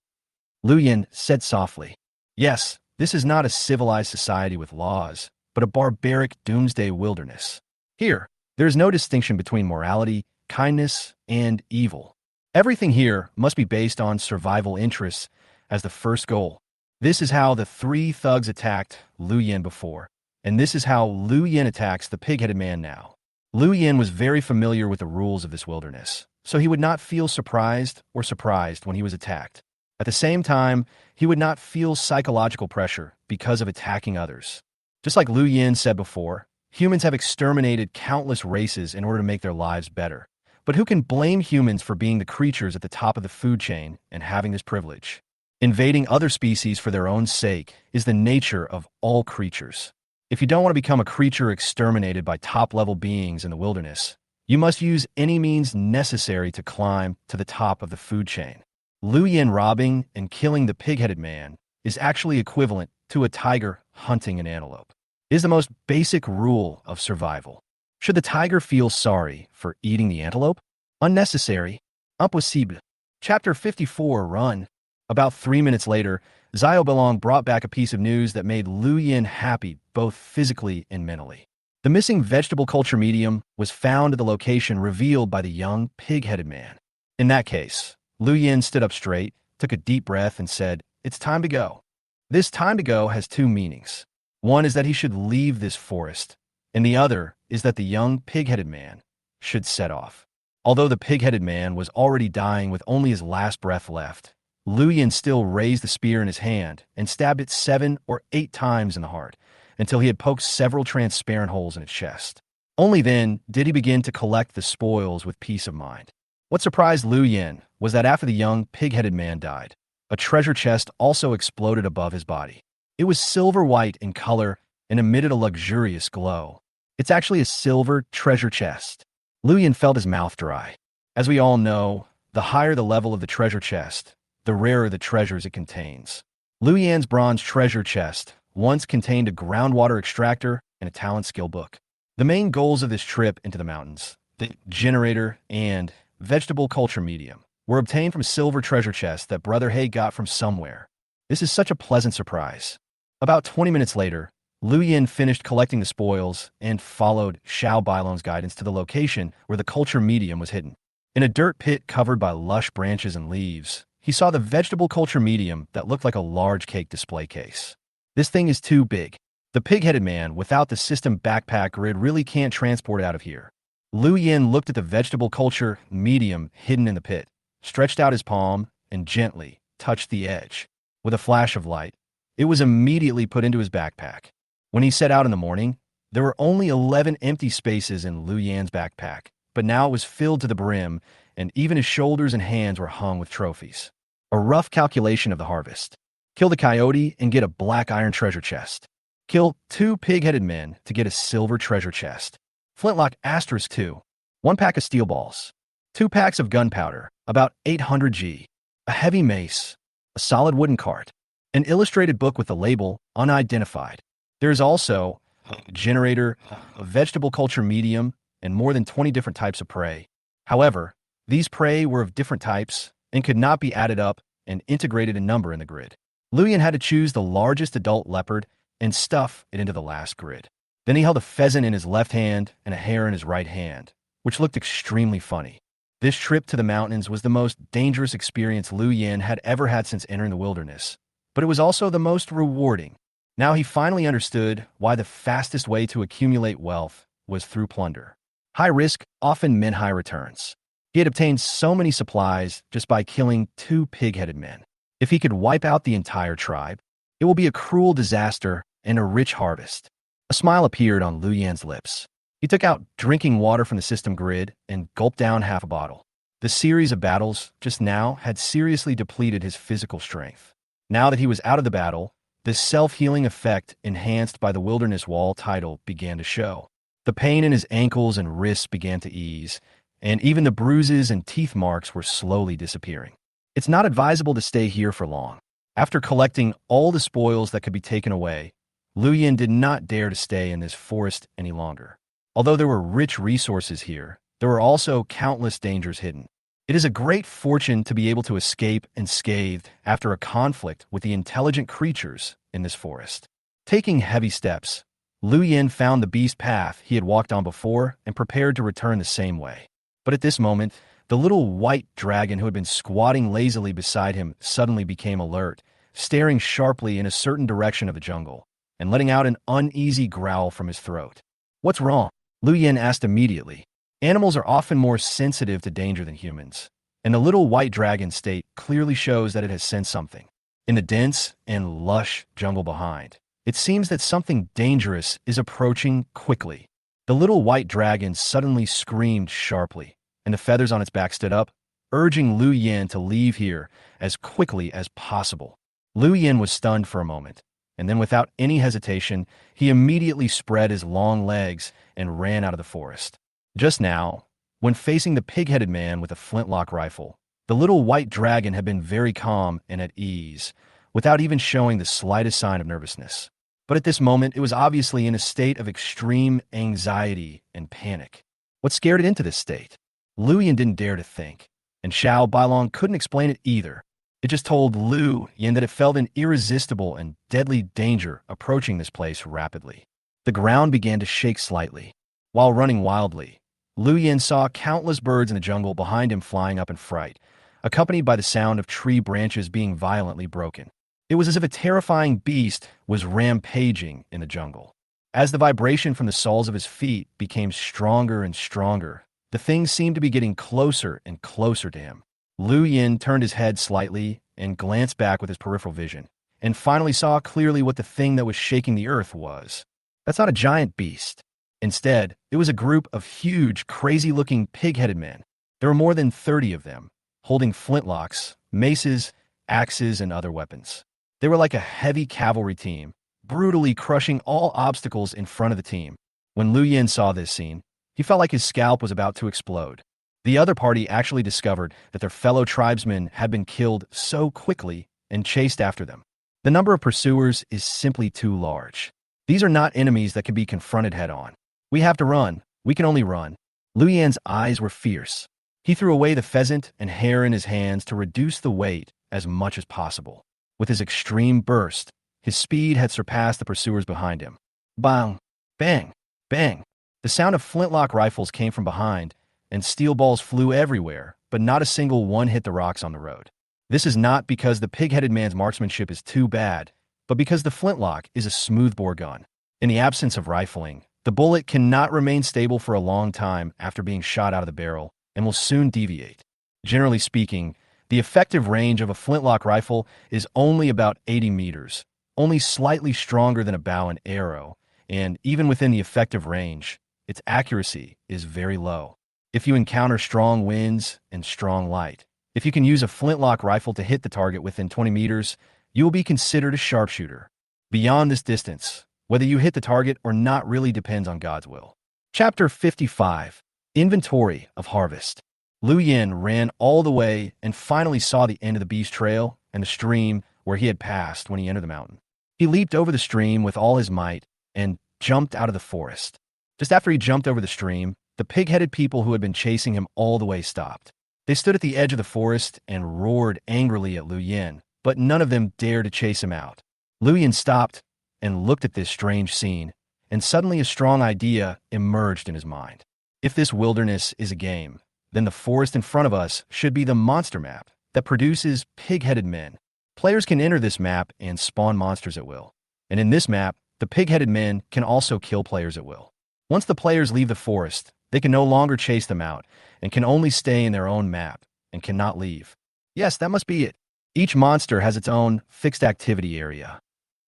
Liu Yin said softly. Yes, this is not a civilized society with laws, but a barbaric doomsday wilderness. Here, there is no distinction between morality, kindness, and evil. Everything here must be based on survival interests as the first goal. This is how the three thugs attacked Liu Yin before, and this is how Liu Yin attacks the pig-headed man now. Liu Yin was very familiar with the rules of this wilderness, so he would not feel surprised when he was attacked. At the same time, he would not feel psychological pressure because of attacking others. Just like Liu Yin said before, humans have exterminated countless races in order to make their lives better. But who can blame humans for being the creatures at the top of the food chain and having this privilege? Invading other species for their own sake is the nature of all creatures. If you don't want to become a creature exterminated by top-level beings in the wilderness, you must use any means necessary to climb to the top of the food chain. Liu Yin robbing and killing the pig-headed man is actually equivalent to a tiger hunting an antelope. It is the most basic rule of survival. Should the tiger feel sorry for eating the antelope? Unnecessary. Impossible. Chapter 54, Run. About 3 minutes later, Xiao Belong brought back a piece of news that made Liu Yin happy both physically and mentally. The missing vegetable culture medium was found at the location revealed by the young pig-headed man. In that case, Liu Yin stood up straight, took a deep breath, and said, "It's time to go." This time to go has two meanings. One is that he should leave this forest, and the other is that the young pig-headed man should set off. Although the pig-headed man was already dying with only his last breath left, Liu Yin still raised the spear in his hand and stabbed it 7 or 8 times in the heart, until he had poked several transparent holes in its chest. Only then did he begin to collect the spoils with peace of mind. What surprised Liu Yin was that after the young pig-headed man died, a treasure chest also exploded above his body. It was silver-white in color and emitted a luxurious glow. It's actually a silver treasure chest. Liu Yin felt his mouth dry. As we all know, the higher the level of the treasure chest, the rarer the treasures it contains. Liu Yan's bronze treasure chest once contained a groundwater extractor and a talent skill book. The main goals of this trip into the mountains, the generator and vegetable culture medium, were obtained from silver treasure chests that Brother He got from somewhere. This is such a pleasant surprise. About 20 minutes later, Liu Yin finished collecting the spoils and followed Xiao Bailong's guidance to the location where the culture medium was hidden. In a dirt pit covered by lush branches and leaves, he saw the vegetable culture medium that looked like a large cake display case. This thing is too big. The pig-headed man without the system backpack grid really can't transport it out of here. Liu Yin looked at the vegetable culture medium hidden in the pit, stretched out his palm, and gently touched the edge. With a flash of light, it was immediately put into his backpack. When he set out in the morning, there were only 11 empty spaces in Liu Yan's backpack, but now it was filled to the brim, and even his shoulders and hands were hung with trophies. A rough calculation of the harvest. Kill the coyote and get a black iron treasure chest. Kill 2 pig-headed men to get a silver treasure chest. Flintlock *2. 1 pack of steel balls. 2 packs of gunpowder, about 800 G. A heavy mace. A solid wooden cart. An illustrated book with the label unidentified. There is also a generator, a vegetable culture medium, and more than 20 different types of prey. However, these prey were of different types and could not be added up and integrated in number in the grid. Liu Yin had to choose the largest adult leopard and stuff it into the last grid. Then he held a pheasant in his left hand and a hare in his right hand, which looked extremely funny. This trip to the mountains was the most dangerous experience Liu Yin had ever had since entering the wilderness, but it was also the most rewarding. Now he finally understood why the fastest way to accumulate wealth was through plunder. High risk often meant high returns. He had obtained so many supplies just by killing 2 pig-headed men. If he could wipe out the entire tribe, it will be a cruel disaster and a rich harvest. A smile appeared on Liu Yan's lips. He took out drinking water from the system grid and gulped down half a bottle. The series of battles just now had seriously depleted his physical strength. Now that he was out of the battle, the self-healing effect enhanced by the Wilderness Wall title began to show. The pain in his ankles and wrists began to ease, and even the bruises and teeth marks were slowly disappearing. It's not advisable to stay here for long. After collecting all the spoils that could be taken away, Liu Yin did not dare to stay in this forest any longer. Although there were rich resources here, there were also countless dangers hidden. It is a great fortune to be able to escape unscathed after a conflict with the intelligent creatures in this forest. Taking heavy steps, Liu Yin found the beast path he had walked on before and prepared to return the same way. But at this moment, the little white dragon who had been squatting lazily beside him suddenly became alert, staring sharply in a certain direction of the jungle, and letting out an uneasy growl from his throat. "What's wrong?" Liu Yin asked immediately. Animals are often more sensitive to danger than humans, and the little white dragon state clearly shows that it has sensed something. In the dense and lush jungle behind, it seems that something dangerous is approaching quickly. The little white dragon suddenly screamed sharply, and the feathers on its back stood up, urging Liu Yin to leave here as quickly as possible. Liu Yin was stunned for a moment, and then without any hesitation, he immediately spread his long legs and ran out of the forest. Just now, when facing the pig-headed man with a flintlock rifle, the little white dragon had been very calm and at ease, without even showing the slightest sign of nervousness. But at this moment, it was obviously in a state of extreme anxiety and panic. What scared it into this state? Liu Yin didn't dare to think, and Xiao Bailong couldn't explain it either. It just told Liu Yin that it felt an irresistible and deadly danger approaching this place rapidly. The ground began to shake slightly. While running wildly, Liu Yin saw countless birds in the jungle behind him flying up in fright, accompanied by the sound of tree branches being violently broken. It was as if a terrifying beast was rampaging in the jungle. As the vibration from the soles of his feet became stronger and stronger, the thing seemed to be getting closer and closer to him. Liu Yin turned his head slightly and glanced back with his peripheral vision, and finally saw clearly what the thing that was shaking the earth was. That's not a giant beast. Instead, it was a group of huge, crazy-looking pig-headed men. There were more than 30 of them, holding flintlocks, maces, axes, and other weapons. They were like a heavy cavalry team, brutally crushing all obstacles in front of the team. When Liu Yin saw this scene, he felt like his scalp was about to explode. The other party actually discovered that their fellow tribesmen had been killed so quickly and chased after them. The number of pursuers is simply too large. These are not enemies that can be confronted head-on. We have to run. We can only run. Liu Yan's eyes were fierce. He threw away the pheasant and hare in his hands to reduce the weight as much as possible. With his extreme burst, his speed had surpassed the pursuers behind him. Bang! Bang! Bang! The sound of flintlock rifles came from behind, and steel balls flew everywhere, but not a single one hit the rocks on the road. This is not because the pig-headed man's marksmanship is too bad, but because the flintlock is a smoothbore gun. In the absence of rifling, the bullet cannot remain stable for a long time after being shot out of the barrel and will soon deviate. Generally speaking, the effective range of a flintlock rifle is only about 80 meters, only slightly stronger than a bow and arrow, and even within the effective range, its accuracy is very low. If you encounter strong winds and strong light, if you can use a flintlock rifle to hit the target within 20 meters, you will be considered a sharpshooter. Beyond this distance, whether you hit the target or not really depends on God's will. Chapter 55. Inventory of Harvest. Liu Yin ran all the way and finally saw the end of the beast trail and the stream where he had passed when he entered the mountain. He leaped over the stream with all his might and jumped out of the forest. Just after he jumped over the stream, the pig-headed people who had been chasing him all the way stopped. They stood at the edge of the forest and roared angrily at Liu Yin, but none of them dared to chase him out. Liu Yin stopped and looked at this strange scene, and suddenly a strong idea emerged in his mind. If this wilderness is a game, then the forest in front of us should be the monster map that produces pig-headed men. Players can enter this map and spawn monsters at will. And in this map, the pig-headed men can also kill players at will. Once the players leave the forest, they can no longer chase them out and can only stay in their own map and cannot leave. Yes, that must be it. Each monster has its own fixed activity area.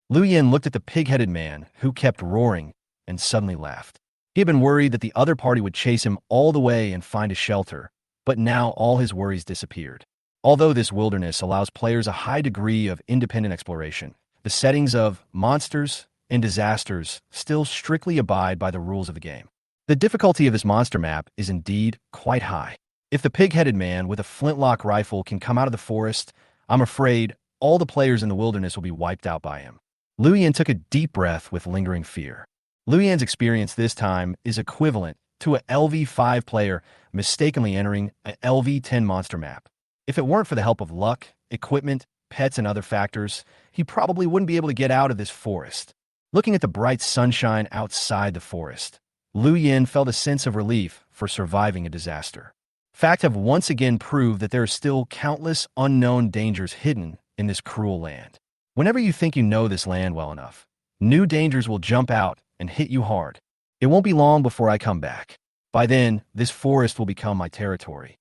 Liu Yin looked at the pig-headed man, who kept roaring, and suddenly laughed. He had been worried that the other party would chase him all the way and find a shelter, but now all his worries disappeared. Although this wilderness allows players a high degree of independent exploration, the settings of monsters and disasters still strictly abide by the rules of the game. The difficulty of this monster map is indeed quite high. If the pig-headed man with a flintlock rifle can come out of the forest, I'm afraid all the players in the wilderness will be wiped out by him. Liu Yin took a deep breath with lingering fear. Liu Yan's experience this time is equivalent to a LV5 player mistakenly entering a LV10 monster map. If it weren't for the help of luck, equipment, pets, and other factors, he probably wouldn't be able to get out of this forest. Looking at the bright sunshine outside the forest, Liu Yin felt a sense of relief for surviving a disaster. Facts have once again proved that there are still countless unknown dangers hidden in this cruel land. Whenever you think you know this land well enough, new dangers will jump out and hit you hard. It won't be long before I come back. By then, this forest will become my territory.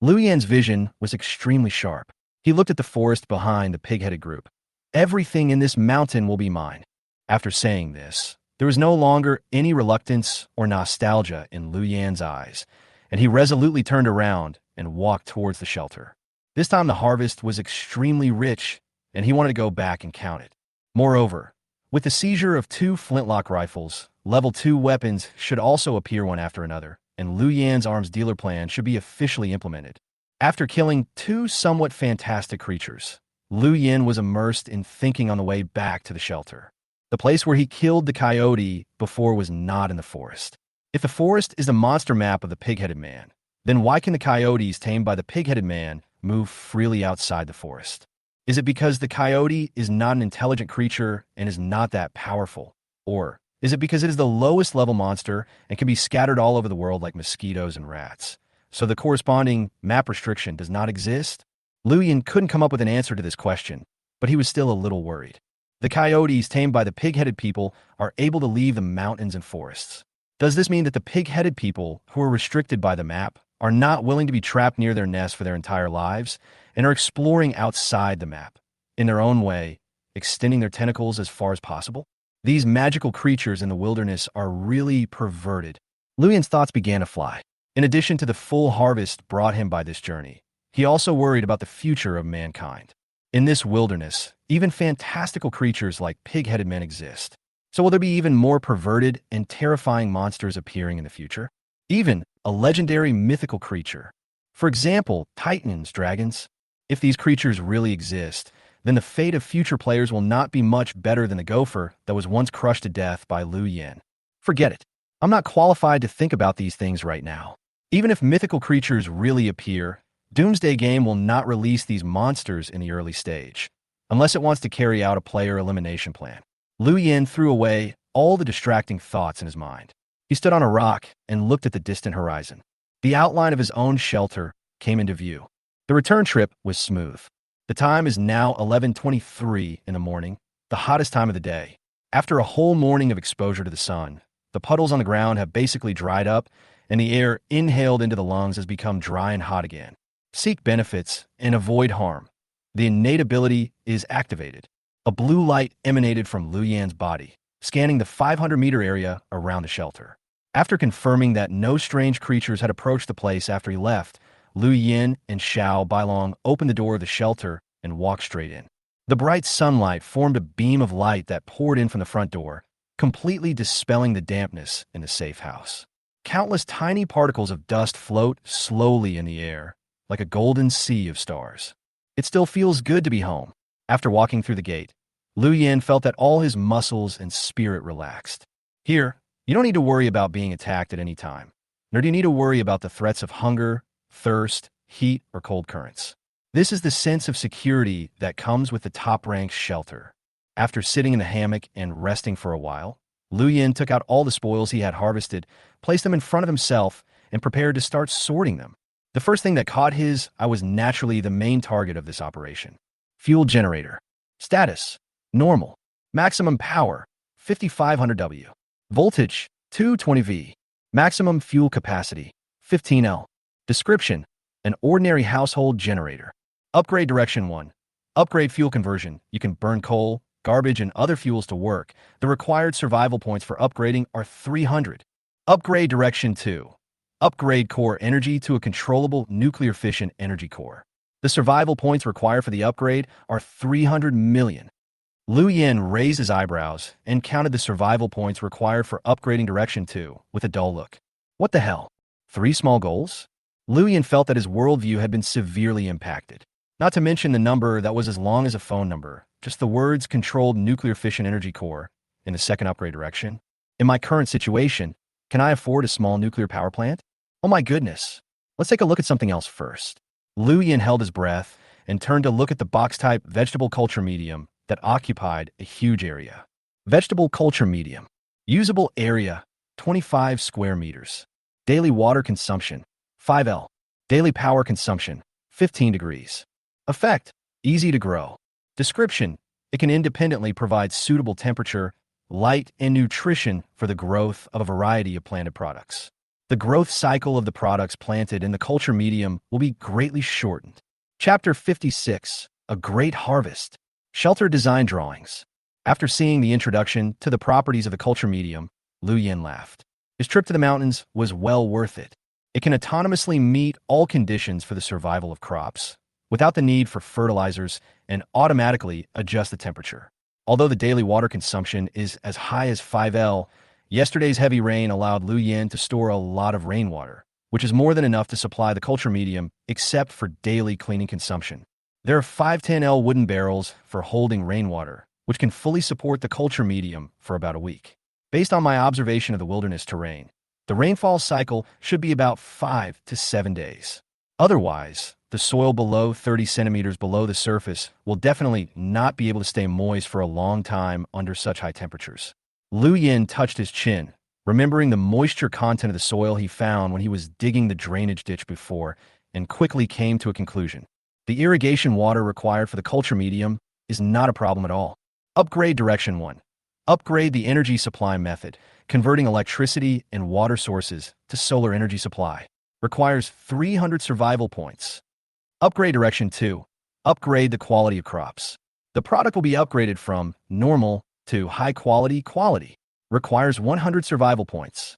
Liu Yan's vision was extremely sharp. He looked at the forest behind the pig-headed group. Everything in this mountain will be mine. After saying this, there was no longer any reluctance or nostalgia in Liu Yan's eyes, and he resolutely turned around and walked towards the shelter. This time the harvest was extremely rich, and he wanted to go back and count it. Moreover, with the seizure of 2 flintlock rifles, level 2 weapons should also appear one after another, and Liu Yan's arms dealer plan should be officially implemented. After killing 2 somewhat fantastic creatures, Liu Yin was immersed in thinking on the way back to the shelter. The place where he killed the coyote before was not in the forest. If the forest is the monster map of the pig-headed man, then why can the coyotes tamed by the pig-headed man move freely outside the forest? Is it because the coyote is not an intelligent creature and is not that powerful? Or is it because it is the lowest level monster and can be scattered all over the world like mosquitoes and rats? So the corresponding map restriction does not exist? Liu Yin couldn't come up with an answer to this question, but he was still a little worried. The coyotes tamed by the pig-headed people are able to leave the mountains and forests. Does this mean that the pig-headed people, who are restricted by the map, are not willing to be trapped near their nest for their entire lives and are exploring outside the map, in their own way, extending their tentacles as far as possible? These magical creatures in the wilderness are really perverted. Luyan's thoughts began to fly. In addition to the full harvest brought him by this journey, he also worried about the future of mankind. In this wilderness, even fantastical creatures like pig-headed men exist. So will there be even more perverted and terrifying monsters appearing in the future? Even a legendary mythical creature. For example, titans, dragons. If these creatures really exist, then the fate of future players will not be much better than the gopher that was once crushed to death by Liu Yan. Forget it. I'm not qualified to think about these things right now. Even if mythical creatures really appear, Doomsday Game will not release these monsters in the early stage, unless it wants to carry out a player elimination plan. Liu Yan threw away all the distracting thoughts in his mind. He stood on a rock and looked at the distant horizon. The outline of his own shelter came into view. The return trip was smooth. The time is now 11:23 in the morning, the hottest time of the day. After a whole morning of exposure to the sun, the puddles on the ground have basically dried up, and the air inhaled into the lungs has become dry and hot again. Seek benefits and avoid harm. The innate ability is activated. A blue light emanated from Liu Yan's body, scanning the 500-meter area around the shelter. After confirming that no strange creatures had approached the place after he left, Liu Yan and Xiao Bailong opened the door of the shelter and walked straight in. The bright sunlight formed a beam of light that poured in from the front door, completely dispelling the dampness in the safe house. Countless tiny particles of dust float slowly in the air, like a golden sea of stars. It still feels good to be home. After walking through the gate, Liu Yan felt that all his muscles and spirit relaxed. Here, you don't need to worry about being attacked at any time, nor do you need to worry about the threats of hunger, thirst, heat, or cold currents. This is the sense of security that comes with the top-ranked shelter. After sitting in the hammock and resting for a while, Liu Yan took out all the spoils he had harvested, placed them in front of himself, and prepared to start sorting them. The first thing that caught his eye was naturally the main target of this operation. Fuel generator. Status: normal. Maximum power: 5500W. Voltage: 220V. Maximum fuel capacity: 15L. Description: an ordinary household generator. Upgrade Direction 1. Upgrade fuel conversion. You can burn coal, garbage, and other fuels to work. The required survival points for upgrading are 300. Upgrade Direction 2. Upgrade core energy to a controllable nuclear fission energy core. The survival points required for the upgrade are 300 million. Liu Yan raised his eyebrows and counted the survival points required for upgrading Direction 2 with a dull look. What the hell? 3 small goals? Liu Yan felt that his worldview had been severely impacted. Not to mention the number that was as long as a phone number, just the words controlled nuclear fission energy core in the second upgrade direction. In my current situation, can I afford a small nuclear power plant? Oh my goodness. Let's take a look at something else first. Liu Yan held his breath and turned to look at the box-type vegetable culture medium that occupied a huge area. Vegetable culture medium. Usable area: 25 square meters. Daily water consumption: 5L. Daily power consumption: 15 degrees. Effect: easy to grow. Description: it can independently provide suitable temperature, light, and nutrition for the growth of a variety of planted products. The growth cycle of the products planted in the culture medium will be greatly shortened. Chapter 56. A Great Harvest. Shelter Design Drawings. After seeing the introduction to the properties of the culture medium, Liu Yan laughed. His trip to the mountains was well worth it. It can autonomously meet all conditions for the survival of crops, without the need for fertilizers, and automatically adjust the temperature. Although the daily water consumption is as high as 5L, yesterday's heavy rain allowed Liu Yan to store a lot of rainwater, which is more than enough to supply the culture medium except for daily cleaning consumption. There are 510L wooden barrels for holding rainwater, which can fully support the culture medium for about a week. Based on my observation of the wilderness terrain, the rainfall cycle should be about 5 to 7 days. Otherwise, the soil below 30 centimeters below the surface will definitely not be able to stay moist for a long time under such high temperatures. Liu Yan touched his chin, remembering the moisture content of the soil he found when he was digging the drainage ditch before, and quickly came to a conclusion. The irrigation water required for the culture medium is not a problem at all. Upgrade Direction 1. Upgrade the energy supply method, converting electricity and water sources to solar energy supply. Requires 300 survival points. Upgrade Direction 2. Upgrade the quality of crops. The product will be upgraded from normal to high quality. Requires 100 survival points.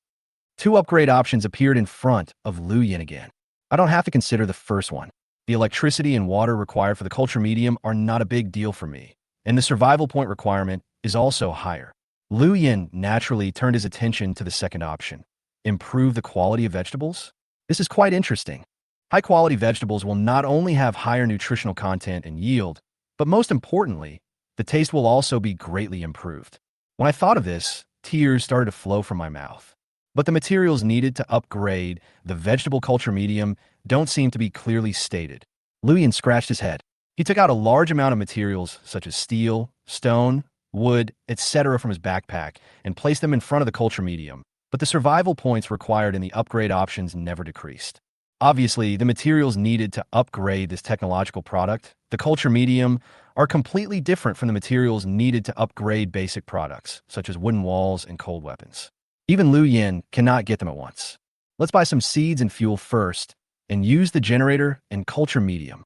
Two upgrade options appeared in front of Lu Yin again. I don't have to consider the first one. The electricity and water required for the culture medium are not a big deal for me, and the survival point requirement is also higher. Lu Yin naturally turned his attention to the second option. Improve the quality of vegetables? This is quite interesting. High-quality vegetables will not only have higher nutritional content and yield, but most importantly, the taste will also be greatly improved. When I thought of this, tears started to flow from my mouth. But the materials needed to upgrade the vegetable culture medium don't seem to be clearly stated. Lu Yin scratched his head. He took out a large amount of materials such as steel, stone, wood, etc. from his backpack and placed them in front of the culture medium, but the survival points required in the upgrade options never decreased. Obviously, the materials needed to upgrade this technological product, the culture medium, are completely different from the materials needed to upgrade basic products, such as wooden walls and cold weapons. Even Lu Yin cannot get them at once. Let's buy some seeds and fuel first, and use the generator and culture medium.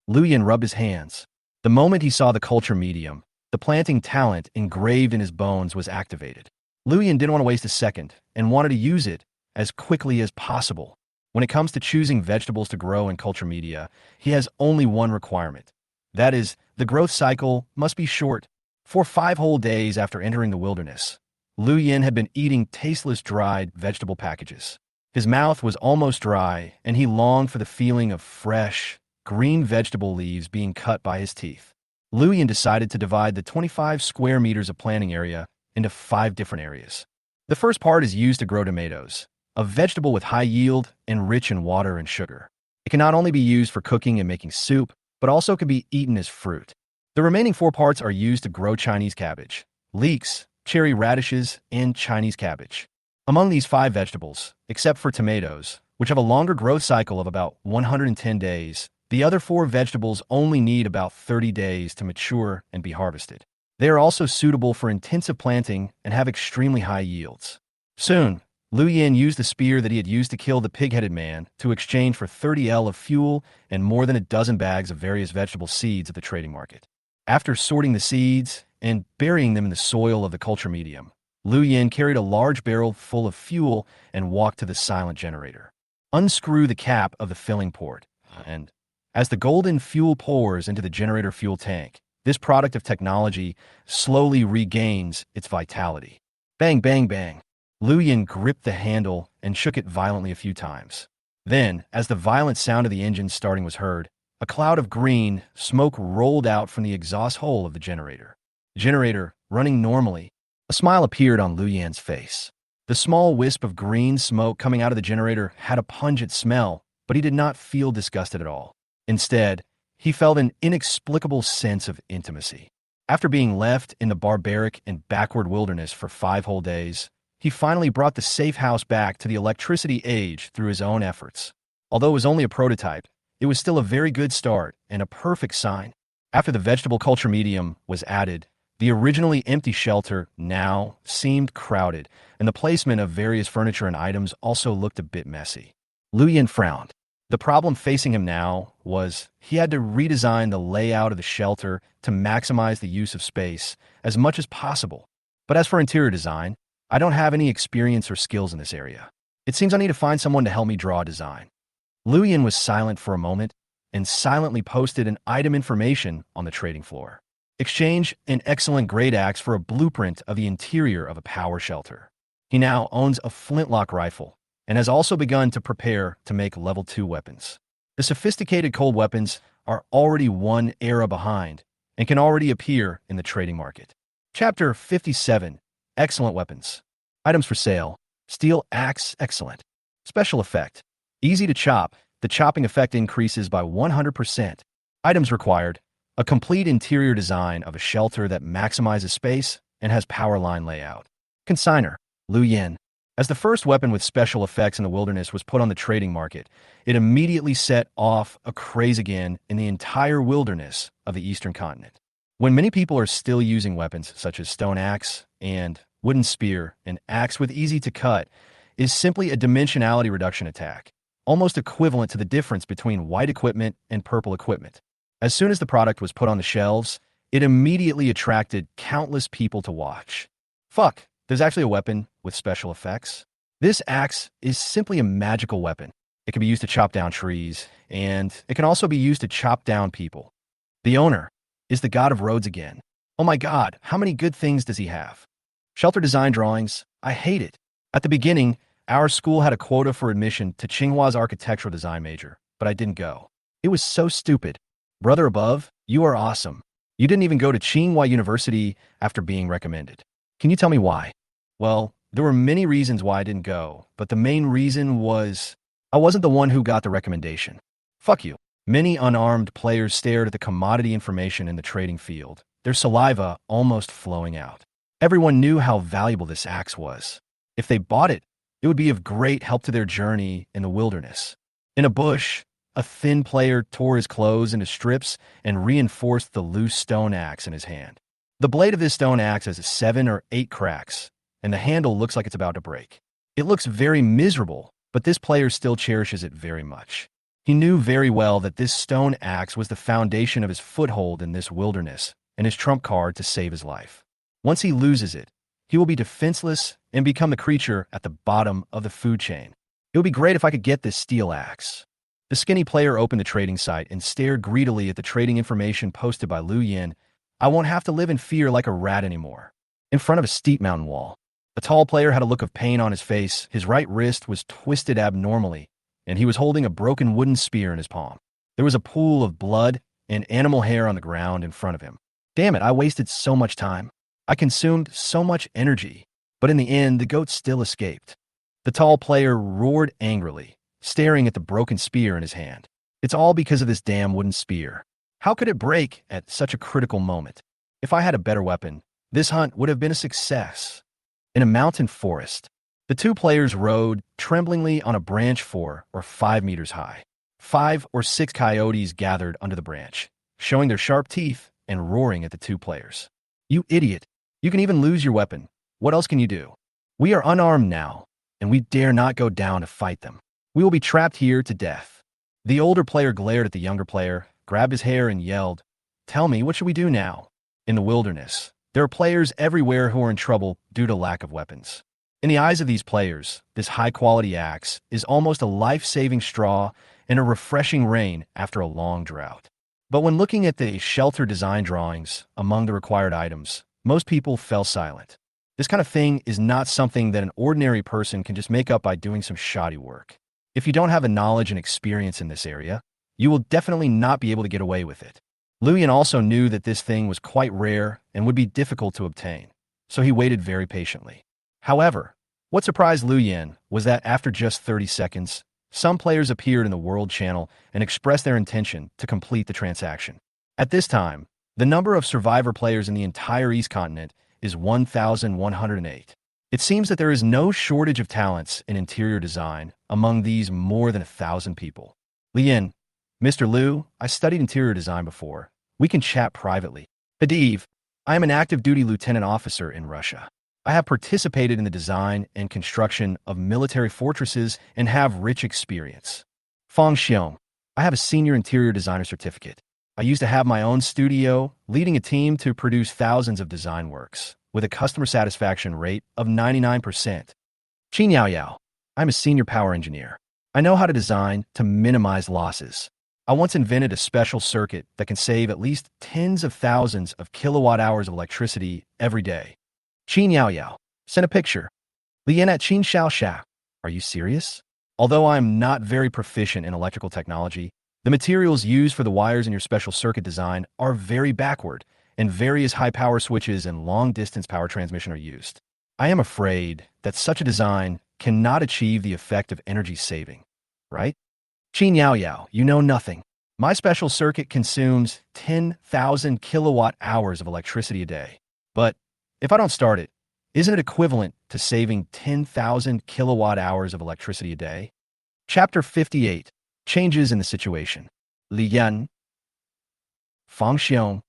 Lu Yin rubbed his hands. The moment he saw the culture medium, the planting talent engraved in his bones was activated. Lu Yin didn't want to waste a second, and wanted to use it as quickly as possible. When it comes to choosing vegetables to grow in culture media, he has only one requirement. That is, the growth cycle must be short. For 5 whole days after entering the wilderness, Lu Yin had been eating tasteless dried vegetable packages. His mouth was almost dry, and he longed for the feeling of fresh, green vegetable leaves being cut by his teeth. Lu Yin decided to divide the 25 square meters of planting area into 5 different areas. The first part is used to grow tomatoes, a vegetable with high yield and rich in water and sugar. It can not only be used for cooking and making soup, but also can be eaten as fruit. The remaining 4 parts are used to grow Chinese cabbage, leeks, cherry radishes, and Chinese cabbage. Among these 5 vegetables, except for tomatoes, which have a longer growth cycle of about 110 days, the other 4 vegetables only need about 30 days to mature and be harvested. They are also suitable for intensive planting and have extremely high yields. Soon, Lu Yin used the spear that he had used to kill the pig-headed man to exchange for 30 L of fuel and more than a dozen bags of various vegetable seeds at the trading market. After sorting the seeds and burying them in the soil of the culture medium, Lu Yin carried a large barrel full of fuel and walked to the silent generator. Unscrew the cap of the filling port, and as the golden fuel pours into the generator fuel tank, this product of technology slowly regains its vitality. Bang, bang, bang. Lu Yin gripped the handle and shook it violently a few times. Then, as the violent sound of the engine starting was heard, a cloud of green smoke rolled out from the exhaust hole of the generator. Generator running normally. A smile appeared on Lu Yin's face. The small wisp of green smoke coming out of the generator had a pungent smell, but he did not feel disgusted at all. Instead, he felt an inexplicable sense of intimacy. After being left in the barbaric and backward wilderness for 5 whole days, he finally brought the safe house back to the electricity age through his own efforts. Although it was only a prototype, it was still a very good start and a perfect sign. After the vegetable culture medium was added, the originally empty shelter now seemed crowded, and the placement of various furniture and items also looked a bit messy. Lu Yin frowned. The problem facing him now was he had to redesign the layout of the shelter to maximize the use of space as much as possible. But as for interior design, I don't have any experience or skills in this area. It seems I need to find someone to help me draw a design. Lu Yin was silent for a moment and silently posted an item information on the trading floor. Exchange an excellent great axe for a blueprint of the interior of a power shelter. He now owns a flintlock rifle and has also begun to prepare to make level 2 weapons. The sophisticated cold weapons are already one era behind and can already appear in the trading market. Chapter 57. Excellent weapons. Items for sale. Steel axe, excellent. Special effect. Easy to chop. The chopping effect increases by 100%. Items required. A complete interior design of a shelter that maximizes space and has power line layout. Consigner. Lu Yin. As the first weapon with special effects in the wilderness was put on the trading market, it immediately set off a craze again in the entire wilderness of the eastern continent. When many people are still using weapons such as stone axe and wooden spear, an axe with easy to cut is simply a dimensionality reduction attack, almost equivalent to the difference between white equipment and purple equipment. As soon as the product was put on the shelves, it immediately attracted countless people to watch. Fuck, there's actually a weapon with special effects. This axe is simply a magical weapon. It can be used to chop down trees, and it can also be used to chop down people. The owner is the god of roads again. Oh my god, how many good things does he have? Shelter design drawings, I hate it. At the beginning, our school had a quota for admission to Tsinghua's architectural design major, but I didn't go. It was so stupid. Brother above, you are awesome. You didn't even go to Tsinghua University after being recommended. Can you tell me why? Well, there were many reasons why I didn't go, but the main reason was I wasn't the one who got the recommendation. Fuck you. Many unarmed players stared at the commodity information in the trading field, their saliva almost flowing out. Everyone knew how valuable this axe was. If they bought it, it would be of great help to their journey in the wilderness. In a bush, a thin player tore his clothes into strips and reinforced the loose stone axe in his hand. The blade of this stone axe has 7 or 8 cracks, and the handle looks like it's about to break. It looks very miserable, but this player still cherishes it very much. He knew very well that this stone axe was the foundation of his foothold in this wilderness and his trump card to save his life. Once he loses it, he will be defenseless and become the creature at the bottom of the food chain. It would be great if I could get this steel axe. The skinny player opened the trading site and stared greedily at the trading information posted by Lu Yin. I won't have to live in fear like a rat anymore. In front of a steep mountain wall, a tall player had a look of pain on his face. His right wrist was twisted abnormally, and he was holding a broken wooden spear in his palm. There was a pool of blood and animal hair on the ground in front of him. Damn it, I wasted so much time. I consumed so much energy, but in the end, the goat still escaped. The tall player roared angrily, staring at the broken spear in his hand. It's all because of this damn wooden spear. How could it break at such a critical moment? If I had a better weapon, this hunt would have been a success. In a mountain forest, the two players rode tremblingly on a branch 4 or 5 meters high. 5 or 6 coyotes gathered under the branch, showing their sharp teeth and roaring at the two players. You idiot! You can even lose your weapon. What else can you do? We are unarmed now, and we dare not go down to fight them. We will be trapped here to death. The older player glared at the younger player, grabbed his hair, and yelled, "Tell me, what should we do now?" In the wilderness, there are players everywhere who are in trouble due to lack of weapons. In the eyes of these players, this high-quality axe is almost a life-saving straw and a refreshing rain after a long drought. But when looking at the shelter design drawings among the required items, most people fell silent. This kind of thing is not something that an ordinary person can just make up by doing some shoddy work. If you don't have the knowledge and experience in this area, you will definitely not be able to get away with it. Lu Yin also knew that this thing was quite rare and would be difficult to obtain, so he waited very patiently. However, what surprised Lu Yin was that after just 30 seconds, some players appeared in the World Channel and expressed their intention to complete the transaction. At this time, the number of survivor players in the entire East Continent is 1,108. It seems that there is no shortage of talents in interior design among these more than 1,000 people. Lian, Mr. Liu, I studied interior design before. We can chat privately. Adiv, I am an active duty lieutenant officer in Russia. I have participated in the design and construction of military fortresses and have rich experience. Fang Xiong, I have a senior interior designer certificate. I used to have my own studio, leading a team to produce thousands of design works, with a customer satisfaction rate of 99%. Qin Yao Yao, I'm a senior power engineer. I know how to design to minimize losses. I once invented a special circuit that can save at least tens of thousands of kilowatt hours of electricity every day. Qin Yao Yao, send a picture. Lian at Qin Xiao Xia, are you serious? Although I'm not very proficient in electrical technology, the materials used for the wires in your special circuit design are very backward, and various high-power switches and long-distance power transmission are used. I am afraid that such a design cannot achieve the effect of energy saving, right? Qin Yao Yao, you know nothing. My special circuit consumes 10,000 kilowatt hours of electricity a day. But if I don't start it, isn't it equivalent to saving 10,000 kilowatt hours of electricity a day? Chapter 58. Changes in the situation. Li Yan, Fang Xiong,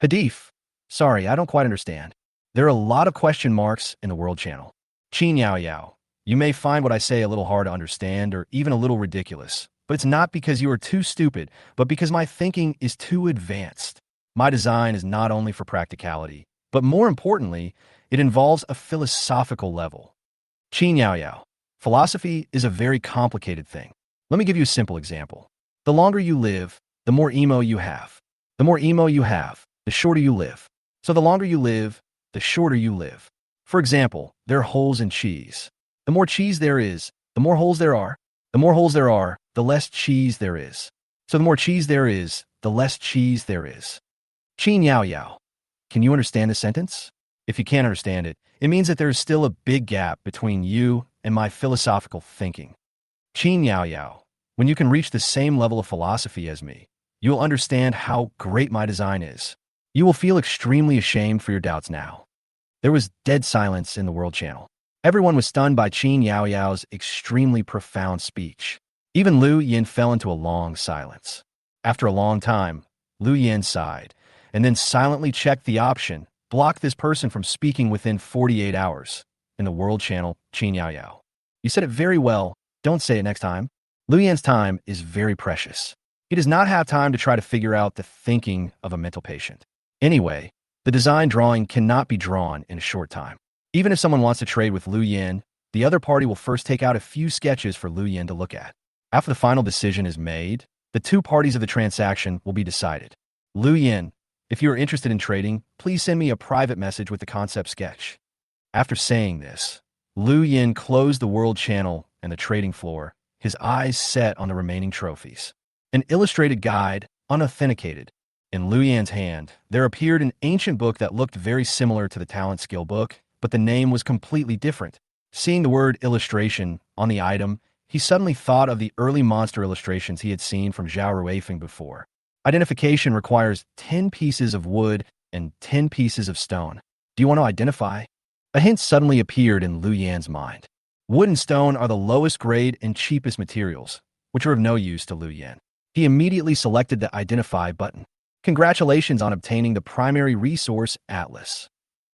Hadif. Sorry, I don't quite understand. There are a lot of question marks in the World Channel. Qin Yao Yao. You may find what I say a little hard to understand or even a little ridiculous, but it's not because you are too stupid, but because my thinking is too advanced. My design is not only for practicality, but more importantly, it involves a philosophical level. Qin Yao Yao. Philosophy is a very complicated thing. Let me give you a simple example. The longer you live, the more emo you have. The more emo you have, the shorter you live. So the longer you live, the shorter you live. For example, there are holes in cheese. The more cheese there is, the more holes there are. The more holes there are, the less cheese there is. So the more cheese there is, the less cheese there is. Qin Yao Yao. Can you understand this sentence? If you can't understand it, it means that there is still a big gap between you and my philosophical thinking. Qin Yao Yao. When you can reach the same level of philosophy as me, you will understand how great my design is. You will feel extremely ashamed for your doubts now. There was dead silence in the World Channel. Everyone was stunned by Qin Yao Yao's extremely profound speech. Even Lu Yin fell into a long silence. After a long time, Lu Yin sighed, and then silently checked the option, block this person from speaking within 48 hours. In the World Channel, Qin Yao Yao. You said it very well. Don't say it next time. Lu Yin's time is very precious. He does not have time to try to figure out the thinking of a mental patient. Anyway, the design drawing cannot be drawn in a short time. Even if someone wants to trade with Lu Yin, the other party will first take out a few sketches for Lu Yin to look at. After the final decision is made, the two parties of the transaction will be decided. Lu Yin, if you are interested in trading, please send me a private message with the concept sketch. After saying this, Lu Yin closed the World Channel and the trading floor, his eyes set on the remaining trophies. An illustrated guide, unauthenticated. In Lu Yin's hand, there appeared an ancient book that looked very similar to the talent skill book, but the name was completely different. Seeing the word illustration on the item, he suddenly thought of the early monster illustrations he had seen from Zhao Ruifeng before. Identification requires 10 pieces of wood and 10 pieces of stone. Do you want to identify? A hint suddenly appeared in Lu Yin's mind. Wood and stone are the lowest grade and cheapest materials, which are of no use to Lu Yin. He immediately selected the Identify button. Congratulations on obtaining the primary resource atlas.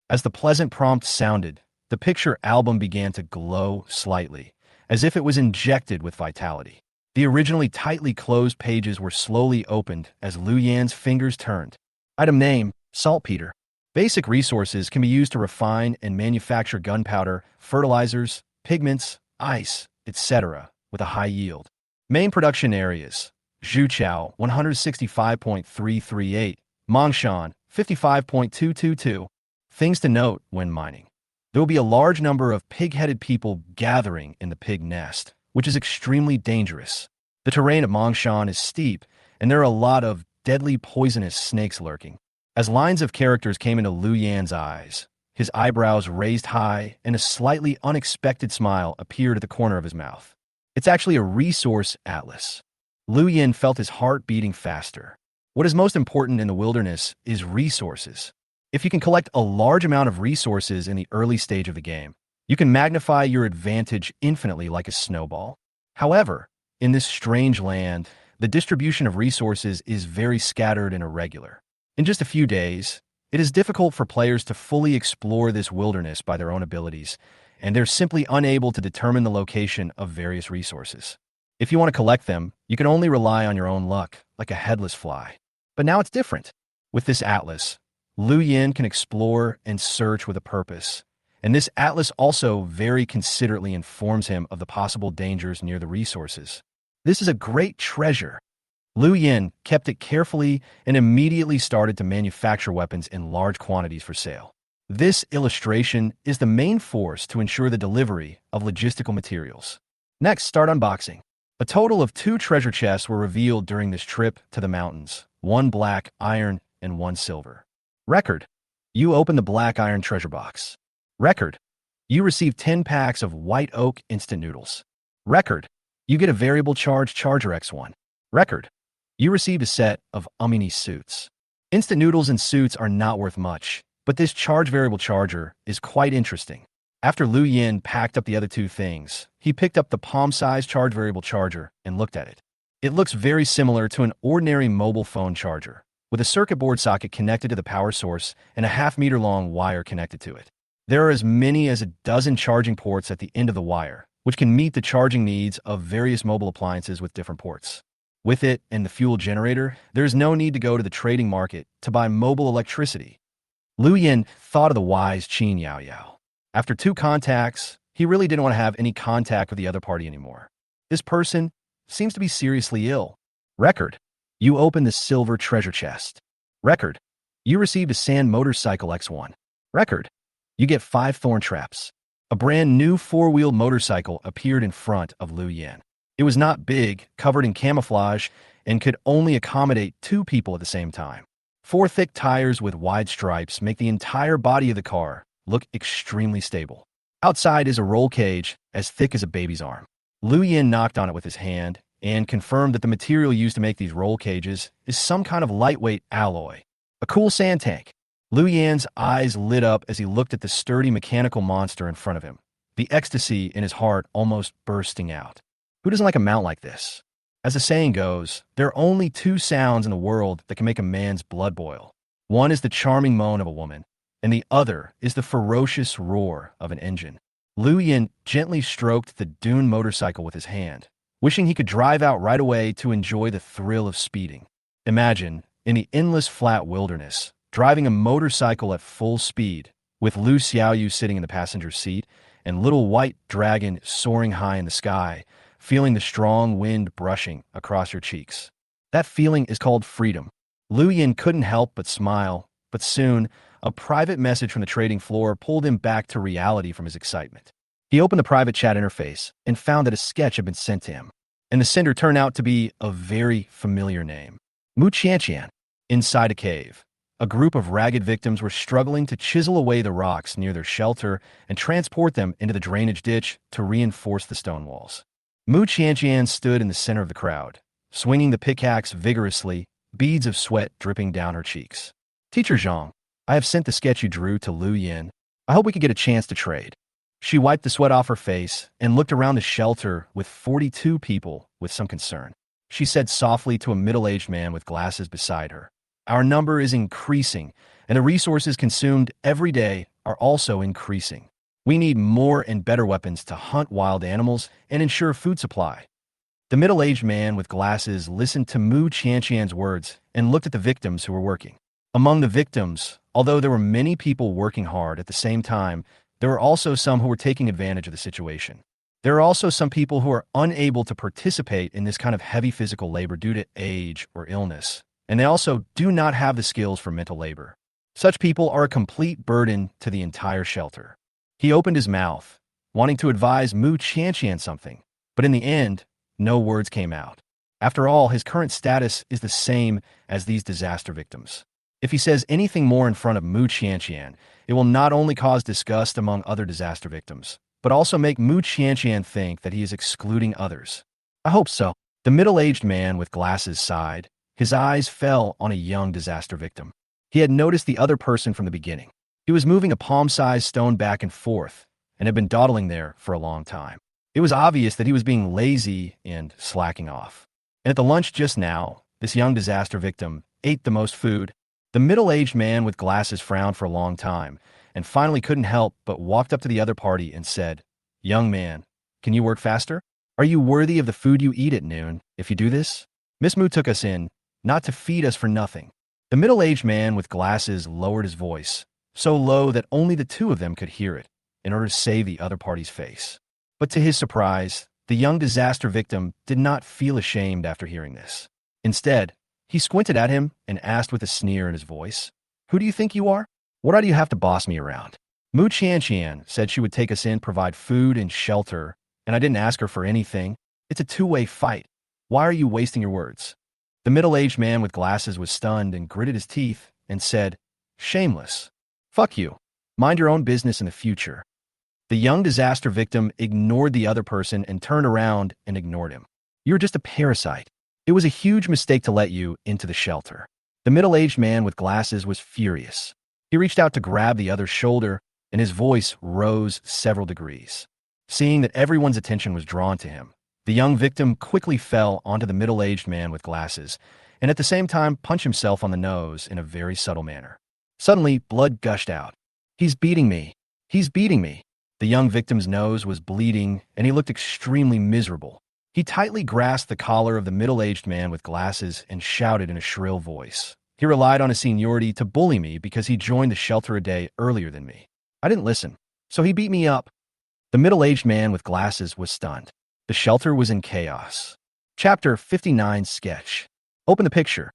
As the pleasant prompt sounded, the picture album began to glow slightly, as if it was injected with vitality. The originally tightly closed pages were slowly opened as Lu Yin's fingers turned. Item name, saltpeter. Basic resources can be used to refine and manufacture gunpowder, fertilizers, pigments, ice, etc., with a high yield. Main production areas: Zhuchao 165.338, Mongshan 55.222. Things to note when mining. There will be a large number of pig-headed people gathering in the pig nest, which is extremely dangerous. The terrain of Mongshan is steep, and there are a lot of deadly poisonous snakes lurking. As lines of characters came into Lu Yin's eyes, his eyebrows raised high and a slightly unexpected smile appeared at the corner of his mouth. It's actually a resource atlas. Lu Yin felt his heart beating faster. What is most important in the wilderness is resources. If you can collect a large amount of resources in the early stage of the game, you can magnify your advantage infinitely like a snowball. However, in this strange land, the distribution of resources is very scattered and irregular. In just a few days, it is difficult for players to fully explore this wilderness by their own abilities, and they're simply unable to determine the location of various resources. If you want to collect them, you can only rely on your own luck, like a headless fly. But now it's different. With this atlas, Lu Yin can explore and search with a purpose, and this atlas also very considerately informs him of the possible dangers near the resources. This is a great treasure. Lu Yin kept it carefully and immediately started to manufacture weapons in large quantities for sale. This illustration is the main force to ensure the delivery of logistical materials. Next, start unboxing. A total of 2 treasure chests were revealed during this trip to the mountains, 1 black iron and 1 silver. Record: you open the black iron treasure box. Record: you receive 10 packs of white oak instant noodles. Record: you get a variable charge charger X1. Record: you received a set of Umini suits. Instant noodles and suits are not worth much, but this charge variable charger is quite interesting. After Lu Yin packed up the other 2 things, he picked up the palm-sized charge variable charger and looked at it. It looks very similar to an ordinary mobile phone charger, with a circuit board socket connected to the power source and a half-meter-long wire connected to it. There are as many as a dozen charging ports at the end of the wire, which can meet the charging needs of various mobile appliances with different ports. With it and the fuel generator, there is no need to go to the trading market to buy mobile electricity. Liu Yin thought of the wise Qin Yao Yao. After 2 contacts, he really didn't want to have any contact with the other party anymore. This person seems to be seriously ill. Record. You open the silver treasure chest. Record. You received a sand motorcycle X1. Record. You get 5 thorn traps. A brand new 4-wheeled motorcycle appeared in front of Liu Yin. It was not big, covered in camouflage, and could only accommodate 2 people at the same time. 4 thick tires with wide stripes make the entire body of the car look extremely stable. Outside is a roll cage as thick as a baby's arm. Liu Yin knocked on it with his hand and confirmed that the material used to make these roll cages is some kind of lightweight alloy. A cool sand tank. Liu Yan's eyes lit up as he looked at the sturdy mechanical monster in front of him, the ecstasy in his heart almost bursting out. Who doesn't like a mount like this? As the saying goes, there are only 2 sounds in the world that can make a man's blood boil. One is the charming moan of a woman, and the other is the ferocious roar of an engine. Liu Yin gently stroked the dune motorcycle with his hand, wishing he could drive out right away to enjoy the thrill of speeding. Imagine, in the endless flat wilderness, driving a motorcycle at full speed, with Lu Xiaoyu sitting in the passenger seat, and little white dragon soaring high in the sky, feeling the strong wind brushing across your cheeks. That feeling is called freedom. Liu Yin couldn't help but smile, but soon, a private message from the trading floor pulled him back to reality from his excitement. He opened the private chat interface and found that a sketch had been sent to him, and the sender turned out to be a very familiar name. Mu Qianqian. Inside a cave, a group of ragged victims were struggling to chisel away the rocks near their shelter and transport them into the drainage ditch to reinforce the stone walls. Mu Qianqian stood in the center of the crowd, swinging the pickaxe vigorously, beads of sweat dripping down her cheeks. Teacher Zhang, I have sent the sketch you drew to Liu Yin. I hope we could get a chance to trade. She wiped the sweat off her face and looked around the shelter with 42 people with some concern. She said softly to a middle-aged man with glasses beside her, Our number is increasing, and the resources consumed every day are also increasing. We need more and better weapons to hunt wild animals and ensure food supply. The middle-aged man with glasses listened to Mu Qianqian's words and looked at the victims who were working. Among the victims, although there were many people working hard at the same time, there were also some who were taking advantage of the situation. There are also some people who are unable to participate in this kind of heavy physical labor due to age or illness, and they also do not have the skills for mental labor. Such people are a complete burden to the entire shelter. He opened his mouth, wanting to advise Mu Qianqian something, but in the end, no words came out. After all, his current status is the same as these disaster victims. If he says anything more in front of Mu Qianqian, it will not only cause disgust among other disaster victims, but also make Mu Qianqian think that he is excluding others. I hope so. The middle-aged man with glasses sighed. His eyes fell on a young disaster victim. He had noticed the other person from the beginning. He was moving a palm-sized stone back and forth and had been dawdling there for a long time. It was obvious that he was being lazy and slacking off. And at the lunch just now, this young disaster victim ate the most food. The middle-aged man with glasses frowned for a long time and finally couldn't help but walked up to the other party and said, Young man, can you work faster? Are you worthy of the food you eat at noon if you do this? Miss Mu took us in, not to feed us for nothing. The middle-aged man with glasses lowered his voice, so low that only the 2 of them could hear it, in order to save the other party's face. But to his surprise, the young disaster victim did not feel ashamed after hearing this. Instead, he squinted at him and asked with a sneer in his voice, Who do you think you are? What do you have to boss me around? Mu Qianqian said she would take us in, provide food and shelter, and I didn't ask her for anything. It's a 2-way fight. Why are you wasting your words? The middle-aged man with glasses was stunned and gritted his teeth and said, Shameless. Fuck you. Mind your own business in the future. The young disaster victim ignored the other person and turned around and ignored him. You're just a parasite. It was a huge mistake to let you into the shelter. The middle-aged man with glasses was furious. He reached out to grab the other's shoulder, and his voice rose several degrees. Seeing that everyone's attention was drawn to him, the young victim quickly fell onto the middle-aged man with glasses and at the same time punch himself on the nose in a very subtle manner. Suddenly, blood gushed out. "He's beating me. He's beating me." The young victim's nose was bleeding, and he looked extremely miserable. He tightly grasped the collar of the middle-aged man with glasses and shouted in a shrill voice. He relied on his seniority to bully me because he joined the shelter a day earlier than me. I didn't listen, so he beat me up. The middle-aged man with glasses was stunned. The shelter was in chaos. Chapter 59 Sketch. Open the picture.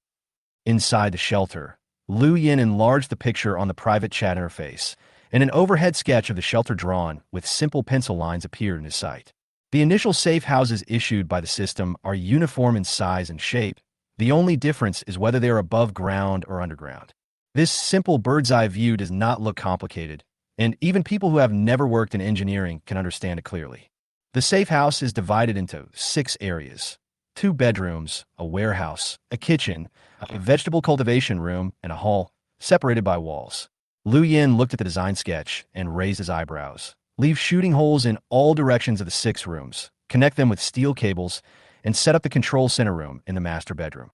Inside the shelter, Liu Yin enlarged the picture on the private chat interface, and an overhead sketch of the shelter drawn with simple pencil lines appeared in his sight. The initial safe houses issued by the system are uniform in size and shape. The only difference is whether they are above ground or underground. This simple bird's-eye view does not look complicated, and even people who have never worked in engineering can understand it clearly. The safe house is divided into 6 areas: 2 bedrooms, a warehouse, a kitchen, a vegetable cultivation room, and a hall, separated by walls. Liu Yin looked at the design sketch and raised his eyebrows. Leave shooting holes in all directions of the 6 rooms, connect them with steel cables, and set up the control center room in the master bedroom.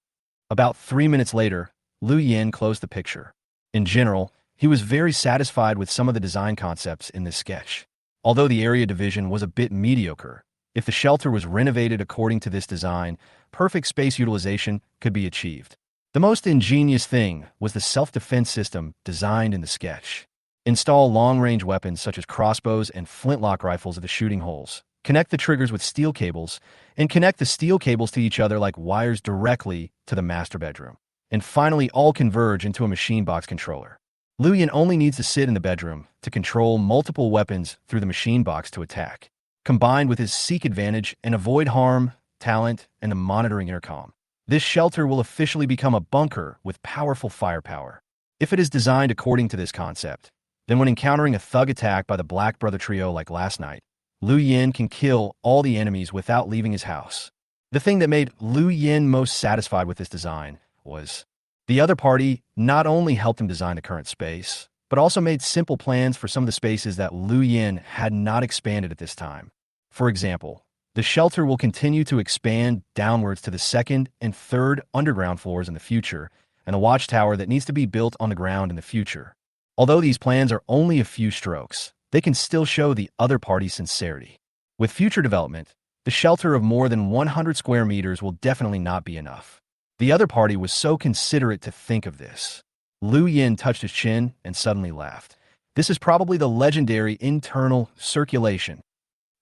About 3 minutes later, Liu Yin closed the picture. In general, he was very satisfied with some of the design concepts in this sketch. Although the area division was a bit mediocre, if the shelter was renovated according to this design, perfect space utilization could be achieved. The most ingenious thing was the self-defense system designed in the sketch. Install long-range weapons such as crossbows and flintlock rifles at the shooting holes. Connect the triggers with steel cables, and connect the steel cables to each other like wires directly to the master bedroom. And finally, all converge into a machine box controller. Liu Yin only needs to sit in the bedroom to control multiple weapons through the machine box to attack, combined with his seek advantage and avoid harm, talent, and the monitoring intercom. This shelter will officially become a bunker with powerful firepower. If it is designed according to this concept, then when encountering a thug attack by the Black Brother trio like last night, Liu Yin can kill all the enemies without leaving his house. The thing that made Liu Yin most satisfied with this design was the other party not only helped him design the current space, but also made simple plans for some of the spaces that Liu Yin had not expanded at this time. For example, the shelter will continue to expand downwards to the 2nd and 3rd underground floors in the future, and a watchtower that needs to be built on the ground in the future. Although these plans are only a few strokes, they can still show the other party's sincerity. With future development, the shelter of more than 100 square meters will definitely not be enough. The other party was so considerate to think of this. Liu Yin touched his chin and suddenly laughed. This is probably the legendary internal circulation.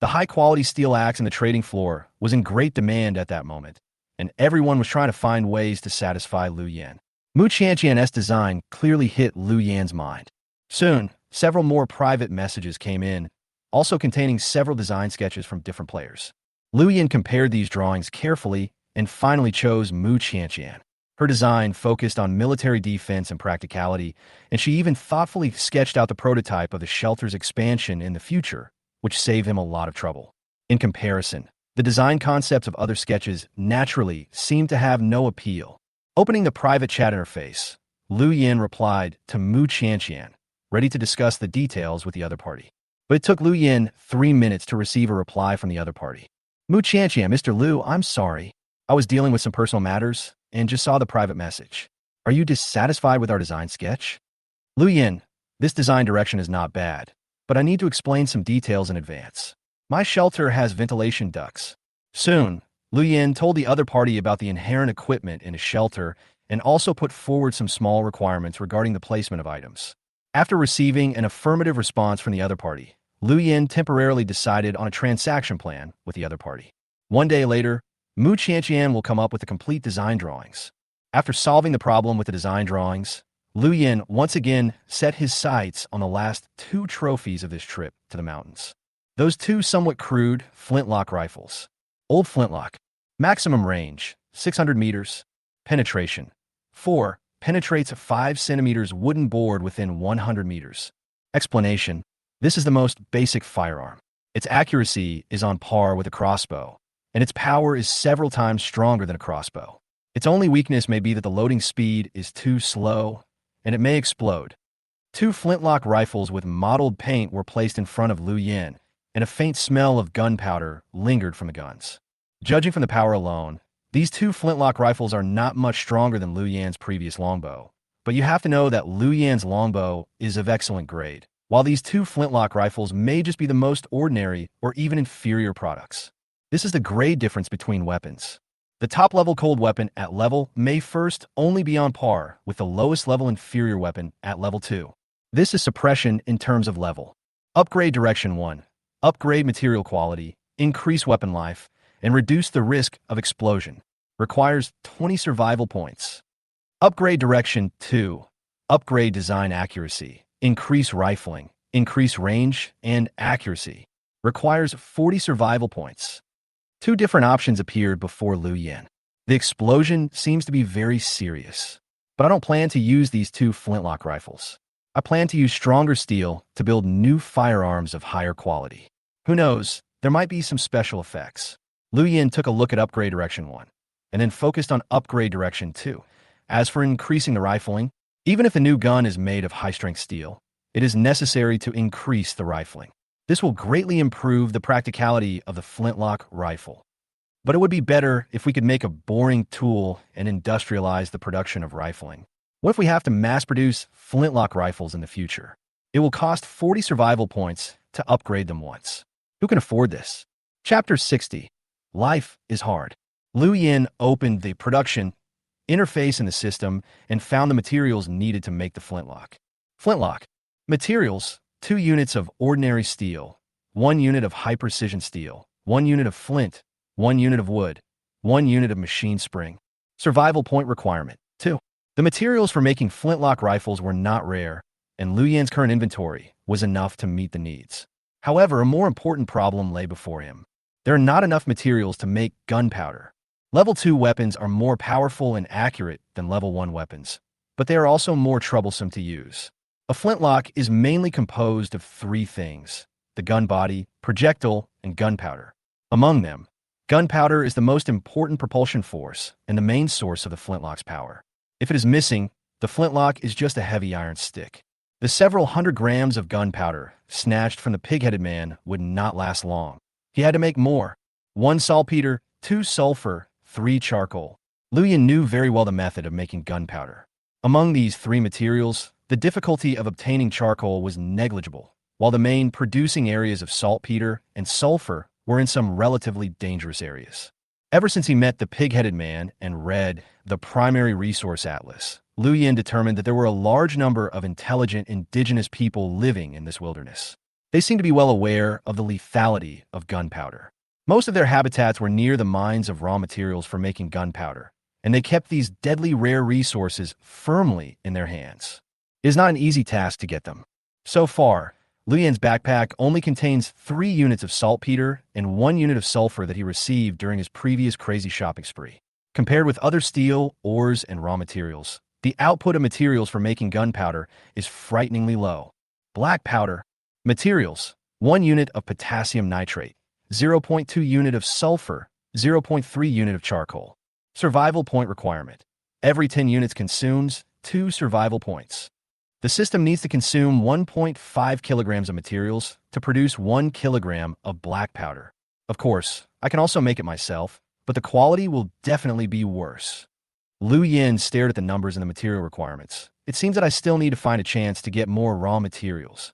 The high-quality steel axe in the trading floor was in great demand at that moment, and everyone was trying to find ways to satisfy Liu Yin. Mu Qianqian's design clearly hit Liu Yin's mind. Soon, several more private messages came in, also containing several design sketches from different players. Liu Yin compared these drawings carefully and finally chose Mu Qianqian. Her design focused on military defense and practicality, and she even thoughtfully sketched out the prototype of the shelter's expansion in the future, which saved him a lot of trouble. In comparison, the design concepts of other sketches naturally seemed to have no appeal. Opening the private chat interface, Liu Yin replied to Mu Qianqian, ready to discuss the details with the other party. But it took Liu Yin 3 minutes to receive a reply from the other party. Mu Qianqian, Mr. Liu, I'm sorry. I was dealing with some personal matters and just saw the private message. Are you dissatisfied with our design sketch? Liu Yin, this design direction is not bad, but I need to explain some details in advance. My shelter has ventilation ducts. Soon, Liu Yin told the other party about the inherent equipment in a shelter and also put forward some small requirements regarding the placement of items. After receiving an affirmative response from the other party, Liu Yin temporarily decided on a transaction plan with the other party. One day later, Mu Qianqian will come up with the complete design drawings. After solving the problem with the design drawings, Liu Yin once again set his sights on the last 2 trophies of this trip to the mountains. Those 2 somewhat crude flintlock rifles. Old flintlock. Maximum range, 600 meters. Penetration. 4. Penetrates a 5 centimeters wooden board within 100 meters. Explanation. This is the most basic firearm. Its accuracy is on par with a crossbow, and its power is several times stronger than a crossbow. Its only weakness may be that the loading speed is too slow, and it may explode. 2 flintlock rifles with mottled paint were placed in front of Liu Yin, and a faint smell of gunpowder lingered from the guns. Judging from the power alone, These two flintlock rifles are not much stronger than Liu Yan's previous longbow, but you have to know that Liu Yan's longbow is of excellent grade, while these two flintlock rifles may just be the most ordinary or even inferior products. This is the grade difference between weapons. The top-level cold weapon at level may first only be on par with the lowest-level inferior weapon at level 2. This is suppression in terms of level. Upgrade Direction 1. Upgrade material quality, increase weapon life, and reduce the risk of explosion. Requires 20 survival points. Upgrade Direction 2. Upgrade design accuracy, increase rifling, increase range, and accuracy. Requires 40 survival points. Two different options appeared before Liu Yan. The explosion seems to be very serious, but I don't plan to use these two flintlock rifles. I plan to use stronger steel to build new firearms of higher quality. Who knows, there might be some special effects. Liu Yan took a look at Upgrade Direction 1, and then focused on Upgrade Direction 2. As for increasing the rifling, even if the new gun is made of high-strength steel, it is necessary to increase the rifling. This will greatly improve the practicality of the flintlock rifle. But it would be better if we could make a boring tool and industrialize the production of rifling. What if we have to mass-produce flintlock rifles in the future? It will cost 40 survival points to upgrade them once. Who can afford this? Chapter 60. Life is hard. Liu Yan opened the production interface in the system and found the materials needed to make the flintlock. Flintlock. Materials: 2 units of ordinary steel, 1 unit of high-precision steel, 1 unit of flint, 1 unit of wood, 1 unit of machine spring. Survival point requirement: 2. The materials for making flintlock rifles were not rare, and Liu Yan's current inventory was enough to meet the needs. However, a more important problem lay before him. There are not enough materials to make gunpowder. Level 2 weapons are more powerful and accurate than Level 1 weapons, but they are also more troublesome to use. A flintlock is mainly composed of 3 things: the gun body, projectile, and gunpowder. Among them, gunpowder is the most important propulsion force and the main source of the flintlock's power. If it is missing, the flintlock is just a heavy iron stick. The several hundred grams of gunpowder snatched from the pig-headed man would not last long. He had to make more: 1 saltpeter, 2 sulfur, 3 charcoal. Liu Yan knew very well the method of making gunpowder. Among these 3 materials, the difficulty of obtaining charcoal was negligible, while the main producing areas of saltpeter and sulfur were in some relatively dangerous areas. Ever since he met the pig-headed man and read the Primary Resource Atlas, Liu Yan determined that there were a large number of intelligent indigenous people living in this wilderness. They seemed to be well aware of the lethality of gunpowder. Most of their habitats were near the mines of raw materials for making gunpowder, and they kept these deadly rare resources firmly in their hands. It is not an easy task to get them. So far, Liu Yan's backpack only contains 3 units of saltpeter and 1 unit of sulfur that he received during his previous crazy shopping spree. Compared with other steel, ores, and raw materials, the output of materials for making gunpowder is frighteningly low. Black powder. Materials: 1 unit of potassium nitrate, 0.2 unit of sulfur, 0.3 unit of charcoal. Survival point requirement: every 10 units consumes 2 survival points. The system needs to consume 1.5 kilograms of materials to produce 1 kilogram of black powder. Of course, I can also make it myself, but the quality will definitely be worse. Liu Yan stared at the numbers and the material requirements. It seems that I still need to find a chance to get more raw materials.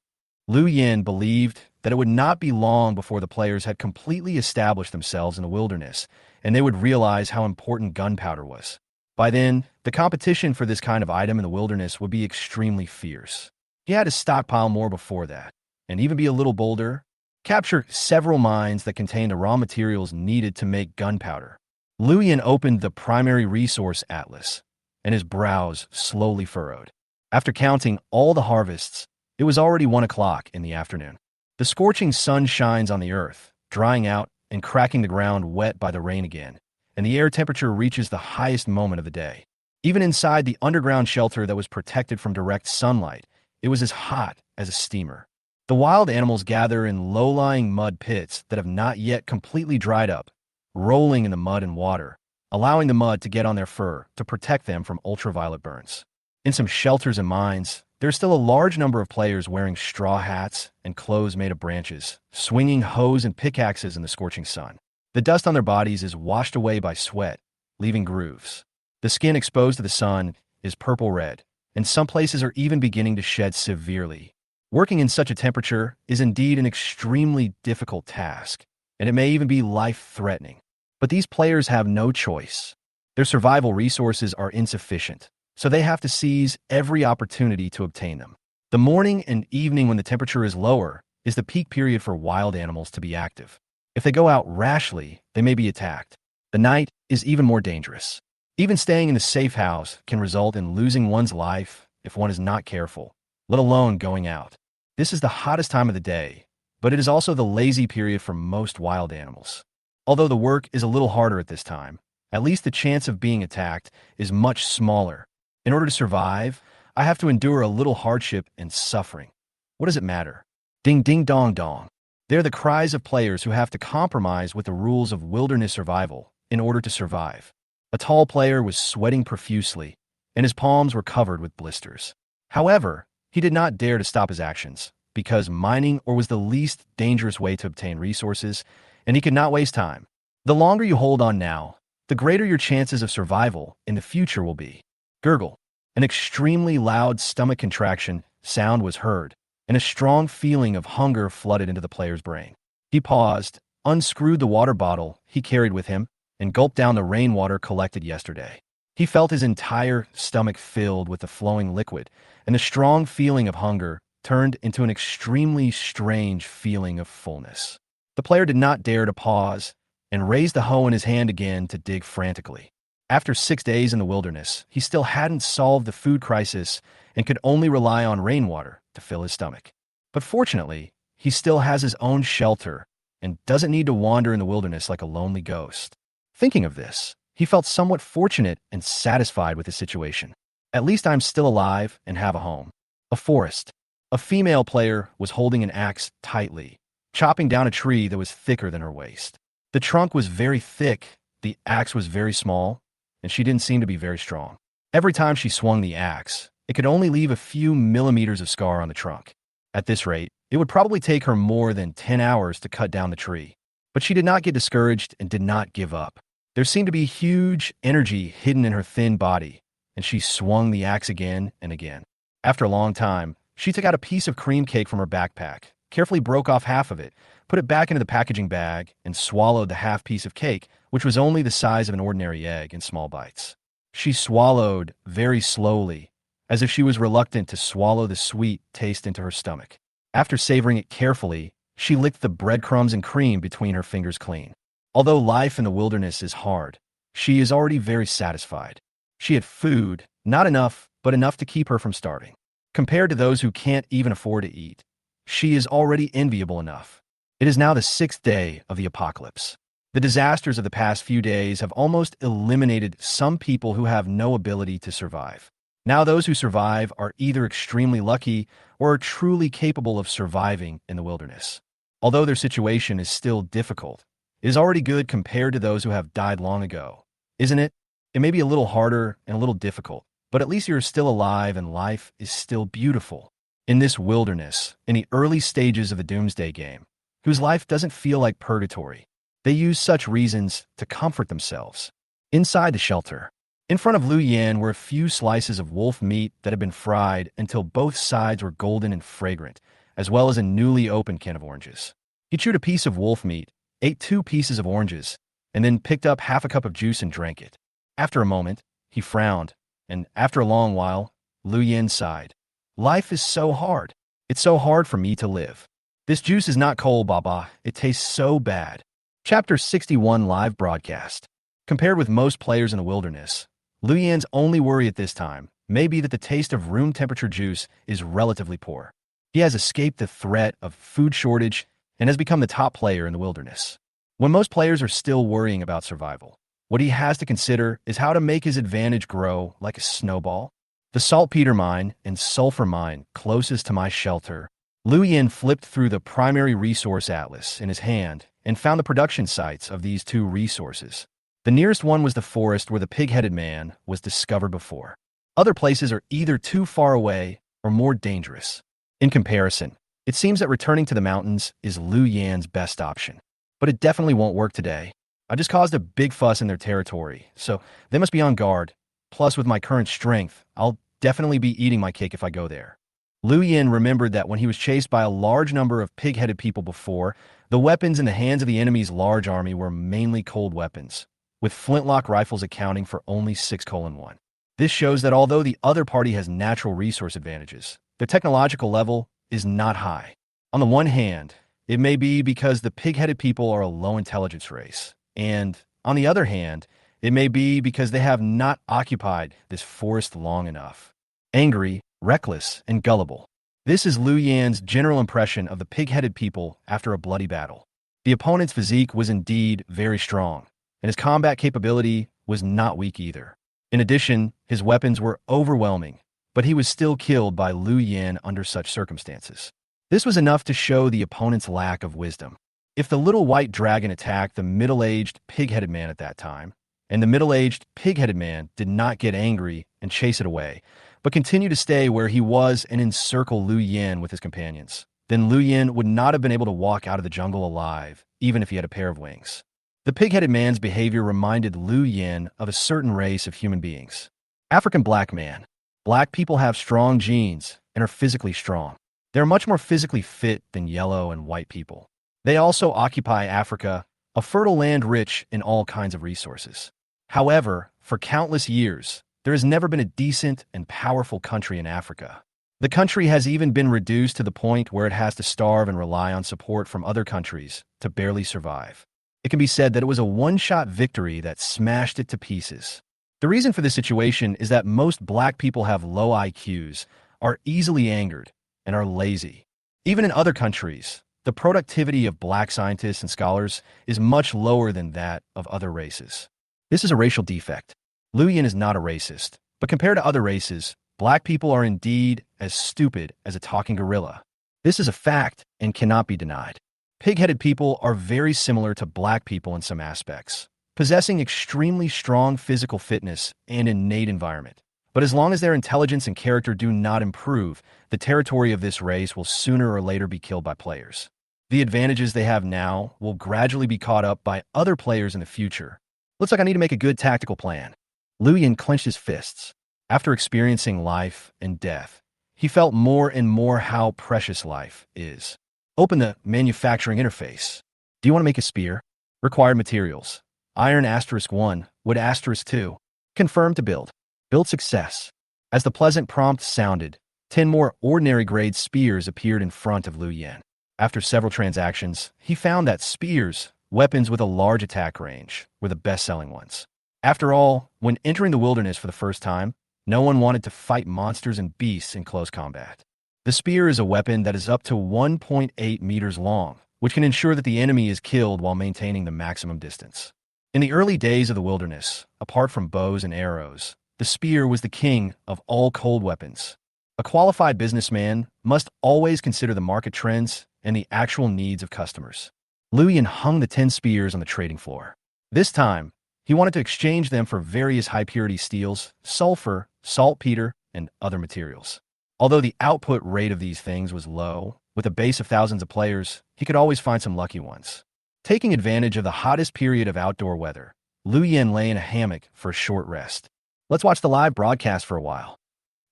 Liu Yan believed that it would not be long before the players had completely established themselves in the wilderness, and they would realize how important gunpowder was. By then, the competition for this kind of item in the wilderness would be extremely fierce. He had to stockpile more before that, and even be a little bolder. Capture several mines that contained the raw materials needed to make gunpowder. Liu Yan opened the Primary Resource Atlas, and his brows slowly furrowed. After counting all the harvests, it was already 1 o'clock in the afternoon. The scorching sun shines on the earth, drying out and cracking the ground wet by the rain again, and the air temperature reaches the highest moment of the day. Even inside the underground shelter that was protected from direct sunlight, it was as hot as a steamer. The wild animals gather in low-lying mud pits that have not yet completely dried up, rolling in the mud and water, allowing the mud to get on their fur to protect them from ultraviolet burns. In some shelters and mines, there's still a large number of players wearing straw hats and clothes made of branches, swinging hoes and pickaxes in the scorching sun. The dust on their bodies is washed away by sweat, leaving grooves. The skin exposed to the sun is purple-red, and some places are even beginning to shed severely. Working in such a temperature is indeed an extremely difficult task, and it may even be life-threatening. But these players have no choice. Their survival resources are insufficient, so they have to seize every opportunity to obtain them. The morning and evening when the temperature is lower is the peak period for wild animals to be active. If they go out rashly, they may be attacked. The night is even more dangerous. Even staying in a safe house can result in losing one's life if one is not careful, let alone going out. This is the hottest time of the day, but it is also the lazy period for most wild animals. Although the work is a little harder at this time, at least the chance of being attacked is much smaller. In order to survive, I have to endure a little hardship and suffering. What does it matter? Ding ding dong dong. They're the cries of players who have to compromise with the rules of wilderness survival in order to survive. A tall player was sweating profusely, and his palms were covered with blisters. However, he did not dare to stop his actions, because mining was the least dangerous way to obtain resources, and he could not waste time. The longer you hold on now, the greater your chances of survival in the future will be. Gurgle. An extremely loud stomach contraction sound was heard, and a strong feeling of hunger flooded into the player's brain. He paused, unscrewed the water bottle he carried with him, and gulped down the rainwater collected yesterday. He felt his entire stomach filled with the flowing liquid, and the strong feeling of hunger turned into an extremely strange feeling of fullness. The player did not dare to pause and raised the hoe in his hand again to dig frantically. After 6 days in the wilderness, he still hadn't solved the food crisis and could only rely on rainwater to fill his stomach. But fortunately, he still has his own shelter and doesn't need to wander in the wilderness like a lonely ghost. Thinking of this, he felt somewhat fortunate and satisfied with his situation. At least I'm still alive and have a home. A forest. A female player was holding an axe tightly, chopping down a tree that was thicker than her waist. The trunk was very thick, the axe was very small, and she didn't seem to be very strong. Every time she swung the axe, it could only leave a few millimeters of scar on the trunk. At this rate, it would probably take her more than 10 hours to cut down the tree. But she did not get discouraged and did not give up. There seemed to be huge energy hidden in her thin body, and she swung the axe again and again. After a long time, she took out a piece of cream cake from her backpack, carefully broke off half of it, put it back into the packaging bag, and swallowed the half piece of cake, which was only the size of an ordinary egg, in small bites. She swallowed very slowly, as if she was reluctant to swallow the sweet taste into her stomach. After savoring it carefully, she licked the breadcrumbs and cream between her fingers clean. Although life in the wilderness is hard, she is already very satisfied. She had food, not enough, but enough to keep her from starving. Compared to those who can't even afford to eat, she is already enviable enough. It is now the 6th day of the apocalypse. The disasters of the past few days have almost eliminated some people who have no ability to survive. Now those who survive are either extremely lucky or are truly capable of surviving in the wilderness. Although their situation is still difficult, it is already good compared to those who have died long ago, isn't it? It may be a little harder and a little difficult, but at least you're still alive and life is still beautiful. In this wilderness, in the early stages of the Doomsday game, whose life doesn't feel like purgatory, they use such reasons to comfort themselves. Inside the shelter, in front of Lu Yan were a few slices of wolf meat that had been fried until both sides were golden and fragrant, as well as a newly opened can of oranges. He chewed a piece of wolf meat, ate 2 pieces of oranges, and then picked up half a cup of juice and drank it. After a moment, he frowned, and after a long while, Lu Yan sighed. Life is so hard. It's so hard for me to live. This juice is not cold, Baba. It tastes so bad. Chapter 61 Live Broadcast. Compared with most players in the wilderness, Lu Yan's only worry at this time may be that the taste of room temperature juice is relatively poor. He has escaped the threat of food shortage and has become the top player in the wilderness. When most players are still worrying about survival, what he has to consider is how to make his advantage grow like a snowball. The saltpeter mine and sulfur mine closest to my shelter. Lu Yan flipped through the primary resource atlas in his hand and found the production sites of these 2 resources. The nearest one was the forest where the pig-headed man was discovered before. Other places are either too far away or more dangerous. In comparison, it seems that returning to the mountains is Lu Yan's best option. But it definitely won't work today. I just caused a big fuss in their territory, so they must be on guard. Plus, with my current strength, I'll definitely be eating my cake if I go there. Liu Yin remembered that when he was chased by a large number of pig-headed people before, the weapons in the hands of the enemy's large army were mainly cold weapons, with flintlock rifles accounting for only 6:1. This shows that although the other party has natural resource advantages, their technological level is not high. On the one hand, it may be because the pig-headed people are a low-intelligence race, and on the other hand, it may be because they have not occupied this forest long enough. Angry, reckless, and gullible. This is Liu Yan's general impression of the pig-headed people after a bloody battle. The opponent's physique was indeed very strong, and his combat capability was not weak either. In addition, his weapons were overwhelming, but he was still killed by Liu Yan under such circumstances. This was enough to show the opponent's lack of wisdom. If the little white dragon attacked the middle-aged pig-headed man at that time, and the middle-aged pig-headed man did not get angry and chase it away, but continue to stay where he was and encircle Liu Yan with his companions, then Liu Yan would not have been able to walk out of the jungle alive, even if he had a pair of wings. The pig-headed man's behavior reminded Liu Yan of a certain race of human beings. African black man. Black people have strong genes and are physically strong. They're much more physically fit than yellow and white people. They also occupy Africa, a fertile land rich in all kinds of resources. However, for countless years, there has never been a decent and powerful country in Africa. The country has even been reduced to the point where it has to starve and rely on support from other countries to barely survive. It can be said that it was a one-shot victory that smashed it to pieces. The reason for this situation is that most black people have low IQs, are easily angered, and are lazy. Even in other countries, the productivity of black scientists and scholars is much lower than that of other races. This is a racial defect. Liu Yan is not a racist, but compared to other races, black people are indeed as stupid as a talking gorilla. This is a fact and cannot be denied. Pig-headed people are very similar to black people in some aspects, possessing extremely strong physical fitness and innate environment. But as long as their intelligence and character do not improve, the territory of this race will sooner or later be killed by players. The advantages they have now will gradually be caught up by other players in the future. Looks like I need to make a good tactical plan. Liu Yan clenched his fists. After experiencing life and death, he felt more and more how precious life is. Open the manufacturing interface. Do you want to make a spear? Required materials. Iron *1, wood *2. Confirm to build. Build success. As the pleasant prompt sounded, 10 more ordinary-grade spears appeared in front of Liu Yan. After several transactions, he found that spears, weapons with a large attack range, were the best-selling ones. After all, when entering the wilderness for the first time, no one wanted to fight monsters and beasts in close combat. The spear is a weapon that is up to 1.8 meters long, which can ensure that the enemy is killed while maintaining the maximum distance. In the early days of the wilderness, apart from bows and arrows, the spear was the king of all cold weapons. A qualified businessman must always consider the market trends and the actual needs of customers. Liu Yan hung the 10 spears on the trading floor. This time, he wanted to exchange them for various high-purity steels, sulfur, saltpeter, and other materials. Although the output rate of these things was low, with a base of thousands of players, he could always find some lucky ones. Taking advantage of the hottest period of outdoor weather, Liu Yan lay in a hammock for a short rest. Let's watch the live broadcast for a while.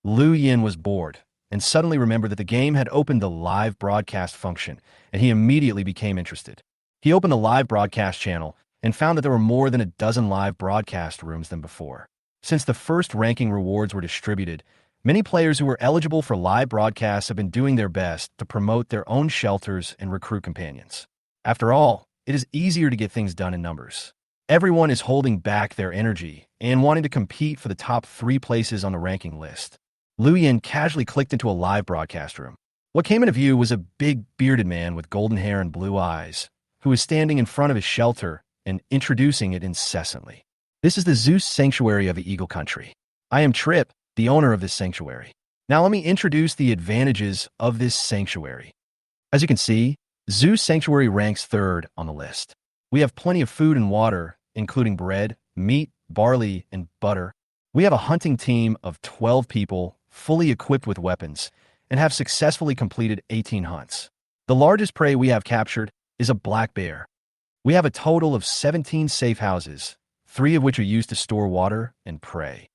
Liu Yan was bored and suddenly remembered that the game had opened the live broadcast function, and he immediately became interested. He opened the live broadcast channel and found that there were more than a dozen live broadcast rooms than before. Since the first ranking rewards were distributed, many players who were eligible for live broadcasts have been doing their best to promote their own shelters and recruit companions. After all, it is easier to get things done in numbers. Everyone is holding back their energy and wanting to compete for the top 3 places on the ranking list. Liu Yan casually clicked into a live broadcast room. What came into view was a big, bearded man with golden hair and blue eyes, who was standing in front of his shelter and introducing it incessantly. This is the Zeus Sanctuary of the Eagle Country. I am Trip, the owner of this sanctuary. Now let me introduce the advantages of this sanctuary. As you can see, Zeus Sanctuary ranks 3rd on the list. We have plenty of food and water, including bread, meat, barley, and butter. We have a hunting team of 12 people, fully equipped with weapons, and have successfully completed 18 hunts. The largest prey we have captured is a black bear. We have a total of 17 safe houses, 3 of which are used to store water and pray.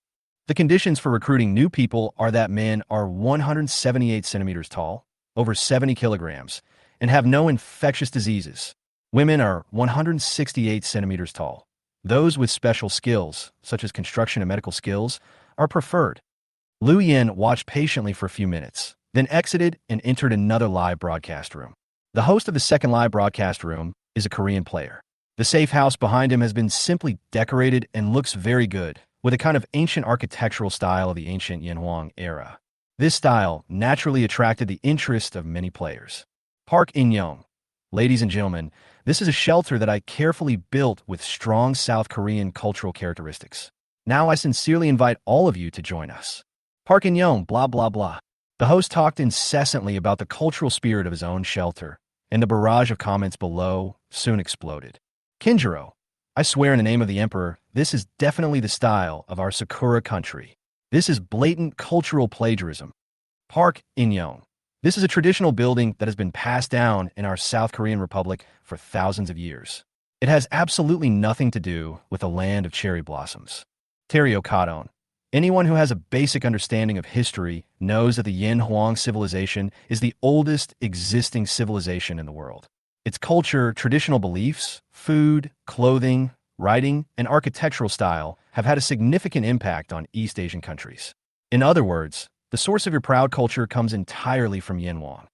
The conditions for recruiting new people are that men are 178 centimeters tall, over 70 kilograms, and have no infectious diseases. Women are 168 centimeters tall. Those with special skills, such as construction and medical skills, are preferred. Liu Yin watched patiently for a few minutes, then exited and entered another live broadcast room. The host of the second live broadcast room is a Korean player. The safe house behind him has been simply decorated and looks very good, with a kind of ancient architectural style of the ancient Yanhuang era. This style naturally attracted the interest of many players. Park In-young. Ladies and gentlemen, this is a shelter that I carefully built with strong South Korean cultural characteristics. Now I sincerely invite all of you to join us. Park In-young, blah blah blah. The host talked incessantly about the cultural spirit of his own shelter, and the barrage of comments below soon exploded. Kinjiro, I swear in the name of the Emperor, this is definitely the style of our Sakura country. This is blatant cultural plagiarism. Park In-young. This is a traditional building that has been passed down in our South Korean Republic for thousands of years. It has absolutely nothing to do with the land of cherry blossoms. Terrio Kadon. Anyone who has a basic understanding of history knows that the Yin Huang civilization is the oldest existing civilization in the world. Its culture, traditional beliefs, food, clothing, writing, and architectural style have had a significant impact on East Asian countries. In other words, the source of your proud culture comes entirely from Yin Huang.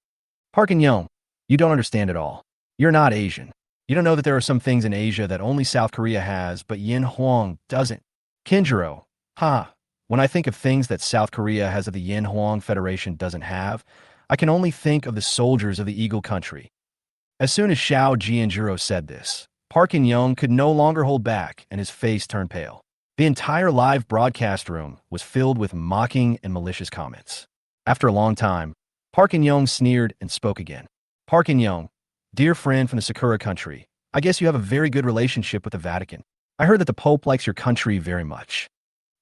Park In-young, you don't understand at all. You're not Asian. You don't know that there are some things in Asia that only South Korea has, but Yin Huang doesn't. Kinjiro, when I think of things that South Korea has that the Yin Huang Federation doesn't have, I can only think of the soldiers of the Eagle Country. As soon as Xiao Jianjuro said this, Park In-young could no longer hold back and his face turned pale. The entire live broadcast room was filled with mocking and malicious comments. After a long time, Park In-young sneered and spoke again. Park In-young, dear friend from the Sakura country, I guess you have a very good relationship with the Vatican. I heard that the Pope likes your country very much.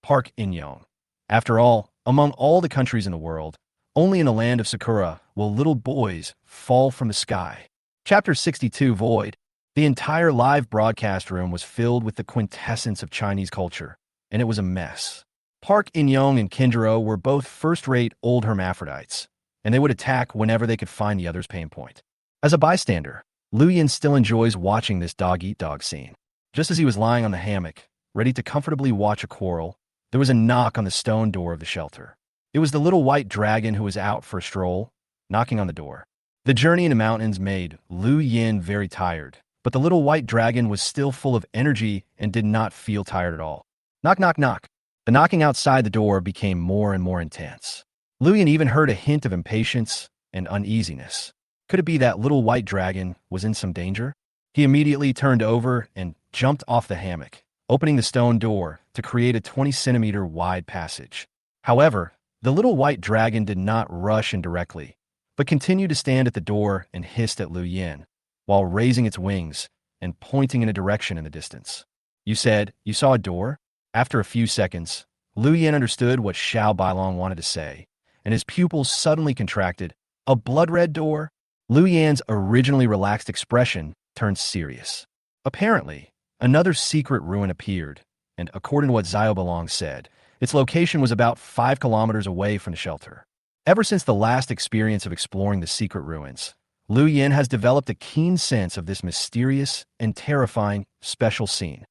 Park In-young, after all, among all the countries in the world, only in the land of Sakura will little boys fall from the sky. Chapter 62 Void. The entire live broadcast room was filled with the quintessence of Chinese culture, and it was a mess. Park In-young and Kinjiro were both first-rate old hermaphrodites, and they would attack whenever they could find the other's pain point. As a bystander, Liu Yin still enjoys watching this dog-eat-dog scene. Just as he was lying on the hammock, ready to comfortably watch a quarrel, there was a knock on the stone door of the shelter. It was the little white dragon who was out for a stroll, knocking on the door. The journey in the mountains made Liu Yin very tired, but the little white dragon was still full of energy and did not feel tired at all. Knock, knock, knock. The knocking outside the door became more and more intense. Liu Yin even heard a hint of impatience and uneasiness. Could it be that little white dragon was in some danger? He immediately turned over and jumped off the hammock, opening the stone door to create a 20-centimeter wide passage. However, the little white dragon did not rush in directly, but continued to stand at the door and hissed at Liu Yin, while raising its wings and pointing in a direction in the distance. You said you saw a door? After a few seconds, Liu Yin understood what Xiao Bailong wanted to say, and his pupils suddenly contracted. A blood-red door? Liu Yan's originally relaxed expression turned serious. Apparently, another secret ruin appeared, and according to what Xiao Bailong said, its location was about 5 kilometers away from the shelter. Ever since the last experience of exploring the secret ruins, Liu Yin has developed a keen sense of this mysterious and terrifying special scene.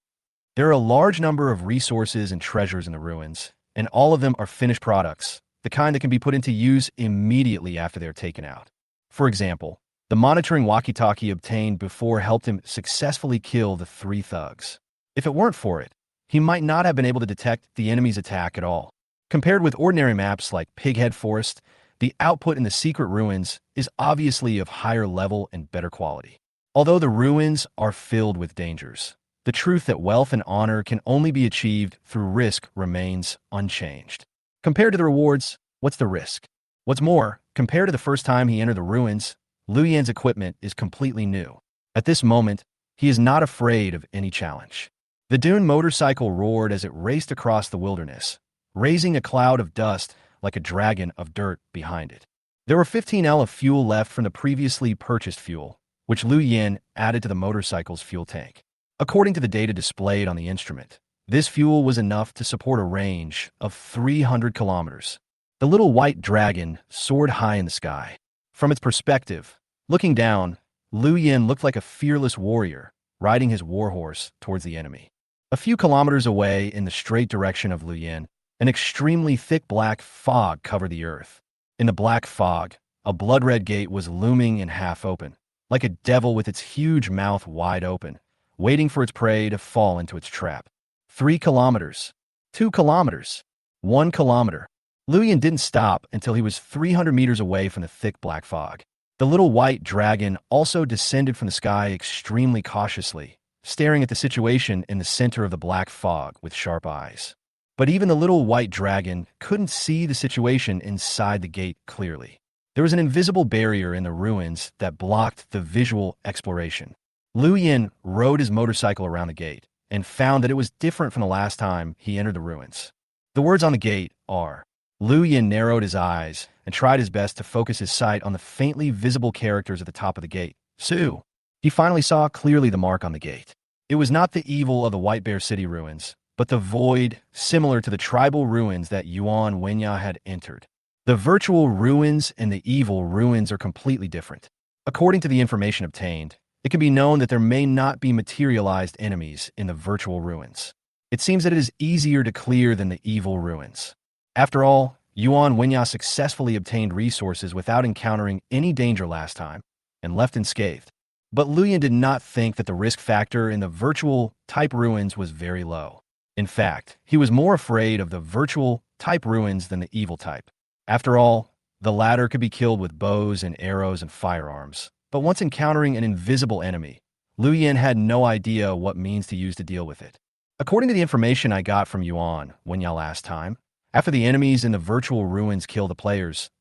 There are a large number of resources and treasures in the ruins, and all of them are finished products, the kind that can be put into use immediately after they're taken out. For example, the monitoring walkie-talkie obtained before helped him successfully kill the 3 thugs. If it weren't for it, he might not have been able to detect the enemy's attack at all. Compared with ordinary maps like Pighead Forest, the output in the secret ruins is obviously of higher level and better quality. Although the ruins are filled with dangers, the truth that wealth and honor can only be achieved through risk remains unchanged. Compared to the rewards, what's the risk? What's more, compared to the first time he entered the ruins, Liu Yan's equipment is completely new. At this moment, he is not afraid of any challenge. The dune motorcycle roared as it raced across the wilderness, raising a cloud of dust like a dragon of dirt behind it. There were 15 L of fuel left from the previously purchased fuel, which Liu Yin added to the motorcycle's fuel tank. According to the data displayed on the instrument, this fuel was enough to support a range of 300 kilometers. The little white dragon soared high in the sky. From its perspective, looking down, Liu Yin looked like a fearless warrior, riding his warhorse towards the enemy. A few kilometers away in the straight direction of Liu Yin, an extremely thick black fog covered the earth. In the black fog, a blood-red gate was looming and half open, like a devil with its huge mouth wide open, waiting for its prey to fall into its trap. 3 kilometers. 2 kilometers. 1 kilometer. Liu Yin didn't stop until he was 300 meters away from the thick black fog. The little white dragon also descended from the sky extremely cautiously, staring at the situation in the center of the black fog with sharp eyes. But even the little white dragon couldn't see the situation inside the gate clearly. There was an invisible barrier in the ruins that blocked the visual exploration. Liu Yin rode his motorcycle around the gate and found that it was different from the last time he entered the ruins. The words on the gate are. Liu Yin narrowed his eyes and tried his best to focus his sight on the faintly visible characters at the top of the gate. Su. He finally saw clearly the mark on the gate. It was not the evil of the White Bear City ruins, but the void similar to the tribal ruins that Yuan Wenya had entered. The virtual ruins and the evil ruins are completely different. According to the information obtained, it can be known that there may not be materialized enemies in the virtual ruins. It seems that it is easier to clear than the evil ruins. After all, Yuan Wenya successfully obtained resources without encountering any danger last time, and left unscathed. But Liu Yin did not think that the risk factor in the virtual type ruins was very low. In fact, he was more afraid of the virtual type ruins than the evil type. After all, the latter could be killed with bows and arrows and firearms. But once encountering an invisible enemy, Liu Yin had no idea what means to use to deal with it. According to the information I got from Yuan Wenya last time, after the enemies in the virtual ruins kill the players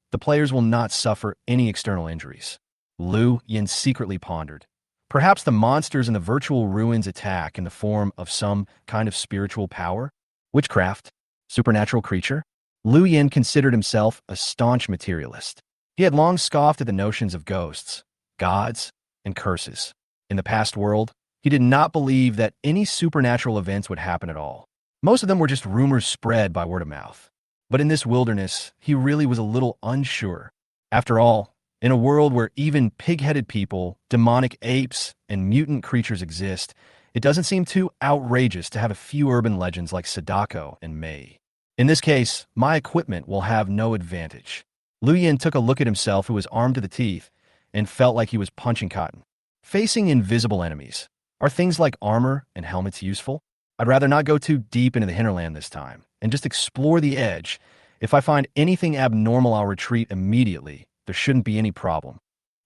will not suffer any external injuries. Liu Yin secretly pondered. Perhaps the monsters in the virtual ruins attack in the form of some kind of spiritual power? Witchcraft? Supernatural creature? Liu Yin considered himself a staunch materialist. He had long scoffed at the notions of ghosts, gods, and curses. In the past world, he did not believe that any supernatural events would happen at all. Most of them were just rumors spread by word of mouth. But in this wilderness, he really was a little unsure. After all, in a world where even pig-headed people, demonic apes, and mutant creatures exist, it doesn't seem too outrageous to have a few urban legends like Sadako and Mei. In this case, my equipment will have no advantage. Liu Yin took a look at himself who was armed to the teeth and felt like he was punching cotton. Facing invisible enemies, are things like armor and helmets useful? I'd rather not go too deep into the hinterland this time, and just explore the edge. If I find anything abnormal, I'll retreat immediately. There shouldn't be any problem.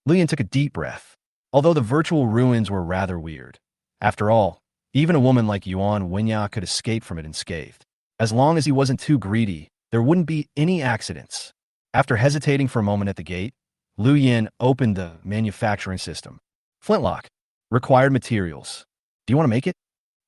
Liu Yin took a deep breath, although the virtual ruins were rather weird. After all, even a woman like Yuan Wenya could escape from it unscathed. As long as he wasn't too greedy, there wouldn't be any accidents. After hesitating for a moment at the gate, Liu Yin opened the manufacturing system. Flintlock. Required materials. Do you want to make it?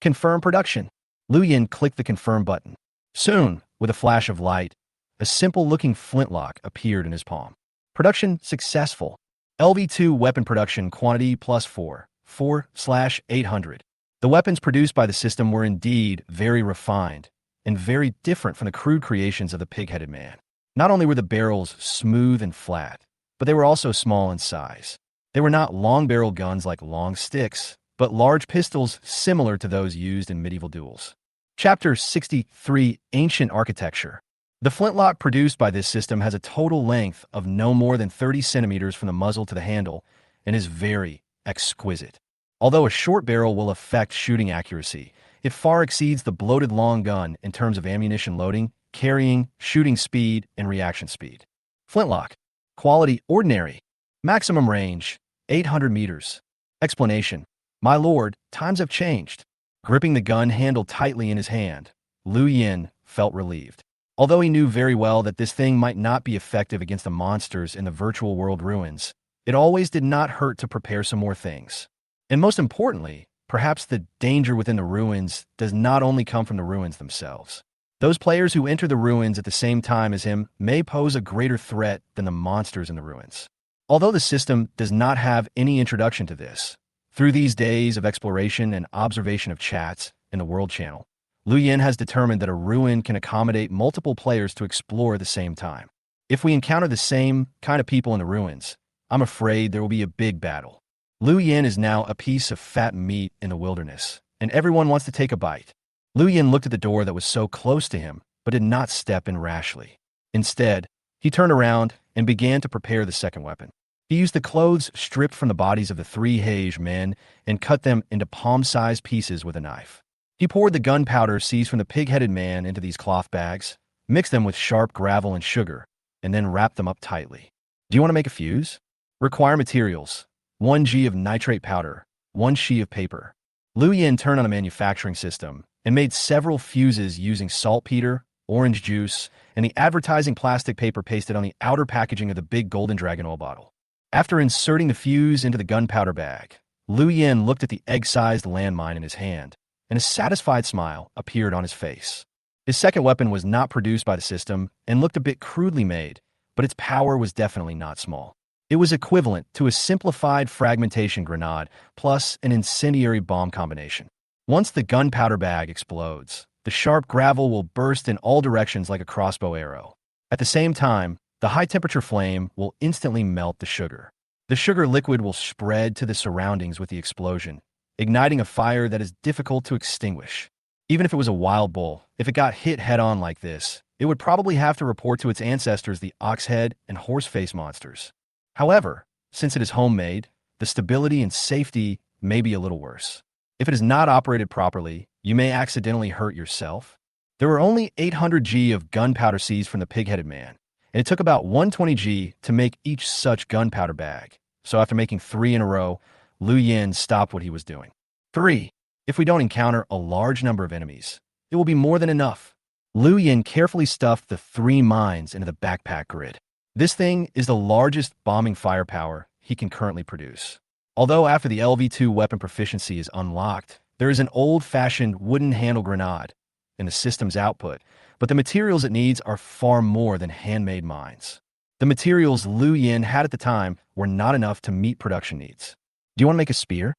Confirm production. Liu Yin clicked the confirm button. Soon, with a flash of light, a simple-looking flintlock appeared in his palm. Production successful. LV2 weapon production quantity plus 4/800. The weapons produced by the system were indeed very refined and very different from the crude creations of the pig-headed man. Not only were the barrels smooth and flat, but they were also small in size. They were not long-barrel guns like long sticks, but large pistols similar to those used in medieval duels. Chapter 63, Ancient Architecture. The flintlock produced by this system has a total length of no more than 30 centimeters from the muzzle to the handle and is very exquisite. Although a short barrel will affect shooting accuracy, it far exceeds the bloated long gun in terms of ammunition loading, carrying, shooting speed, and reaction speed. Flintlock. Quality ordinary. Maximum range 800 meters. Explanation. My lord, times have changed. Gripping the gun handle tightly in his hand, Liu Yin felt relieved. Although he knew very well that this thing might not be effective against the monsters in the virtual world ruins, it always did not hurt to prepare some more things. And most importantly, perhaps the danger within the ruins does not only come from the ruins themselves. Those players who enter the ruins at the same time as him may pose a greater threat than the monsters in the ruins. Although the system does not have any introduction to this, through these days of exploration and observation of chats in the World Channel, Liu Yin has determined that a ruin can accommodate multiple players to explore at the same time. If we encounter the same kind of people in the ruins, I'm afraid there will be a big battle. Liu Yin is now a piece of fat meat in the wilderness, and everyone wants to take a bite. Liu Yin looked at the door that was so close to him, but did not step in rashly. Instead, he turned around and began to prepare the second weapon. He used the clothes stripped from the bodies of the 3 Hage men and cut them into palm-sized pieces with a knife. He poured the gunpowder seized from the pig-headed man into these cloth bags, mixed them with sharp gravel and sugar, and then wrapped them up tightly. Do you want to make a fuse? Require materials: 1 G of nitrate powder, 1 sheet of paper. Liu Yin turned on a manufacturing system and made several fuses using saltpeter, orange juice, and the advertising plastic paper pasted on the outer packaging of the big golden dragon oil bottle. After inserting the fuse into the gunpowder bag, Liu Yin looked at the egg-sized landmine in his hand, and a satisfied smile appeared on his face. His second weapon was not produced by the system and looked a bit crudely made, but its power was definitely not small. It was equivalent to a simplified fragmentation grenade plus an incendiary bomb combination. Once the gunpowder bag explodes, the sharp gravel will burst in all directions like a crossbow arrow. At the same time, the high-temperature flame will instantly melt the sugar. The sugar liquid will spread to the surroundings with the explosion, igniting a fire that is difficult to extinguish. Even if it was a wild bull, if it got hit head-on like this, it would probably have to report to its ancestors the oxhead and horse-face monsters. However, since it is homemade, the stability and safety may be a little worse. If it is not operated properly, you may accidentally hurt yourself. There were only 800 G of gunpowder seized from the pig-headed man, and it took about 120 G to make each such gunpowder bag. So after making 3 in a row, Liu Yin stopped what he was doing. 3. If we don't encounter a large number of enemies, it will be more than enough. Liu Yin carefully stuffed the 3 mines into the backpack grid. This thing is the largest bombing firepower he can currently produce. Although after the LV2 weapon proficiency is unlocked, there is an old-fashioned wooden handle grenade in the system's output, but the materials it needs are far more than handmade mines. The materials Liu Yin had at the time were not enough to meet production needs. Do you want to make a spear?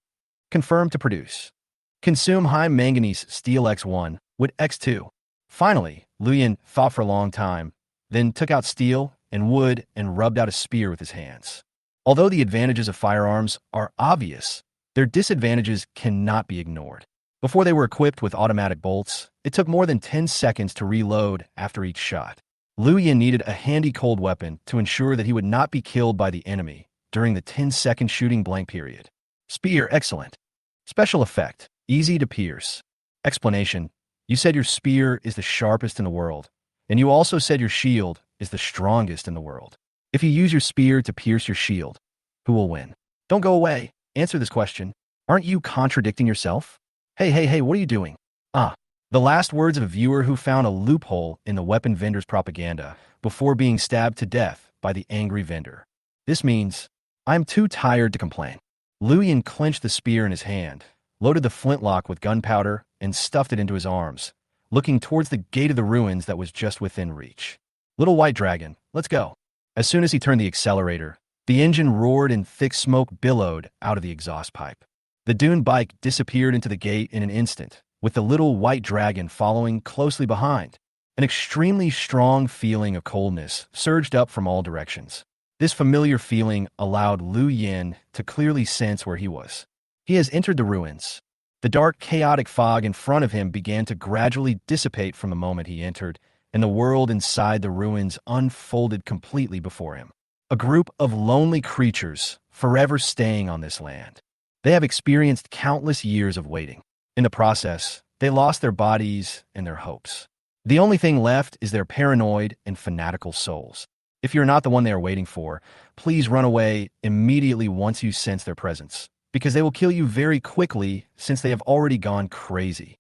Confirm to produce. Consume high manganese steel X1 with X2. Finally, Liu Yin thought for a long time, then took out steel and wood and rubbed out a spear with his hands. Although the advantages of firearms are obvious, their disadvantages cannot be ignored. Before they were equipped with automatic bolts, it took more than 10 seconds to reload after each shot. Liu Yin needed a handy cold weapon to ensure that he would not be killed by the enemy during the 10-second shooting blank period. Spear, excellent. Special effect, easy to pierce. Explanation: you said your spear is the sharpest in the world, and you also said your shield is the strongest in the world. If you use your spear to pierce your shield, who will win? Don't go away. Answer this question. Aren't you contradicting yourself? Hey, what are you doing? The last words of a viewer who found a loophole in the weapon vendor's propaganda before being stabbed to death by the angry vendor. This means, I'm too tired to complain. Liu Yin clenched the spear in his hand, loaded the flintlock with gunpowder, and stuffed it into his arms, looking towards the gate of the ruins that was just within reach. Little white dragon, let's go. As soon as he turned the accelerator, the engine roared and thick smoke billowed out of the exhaust pipe. The dune bike disappeared into the gate in an instant, with the little white dragon following closely behind. An extremely strong feeling of coldness surged up from all directions. This familiar feeling allowed Liu Yin to clearly sense where he was. He has entered the ruins. The dark, chaotic fog in front of him began to gradually dissipate from the moment he entered, and the world inside the ruins unfolded completely before him. A group of lonely creatures forever staying on this land. They have experienced countless years of waiting. In the process, they lost their bodies and their hopes. The only thing left is their paranoid and fanatical souls. If you're not the one they are waiting for, please run away immediately once you sense their presence, because they will kill you very quickly since they have already gone crazy.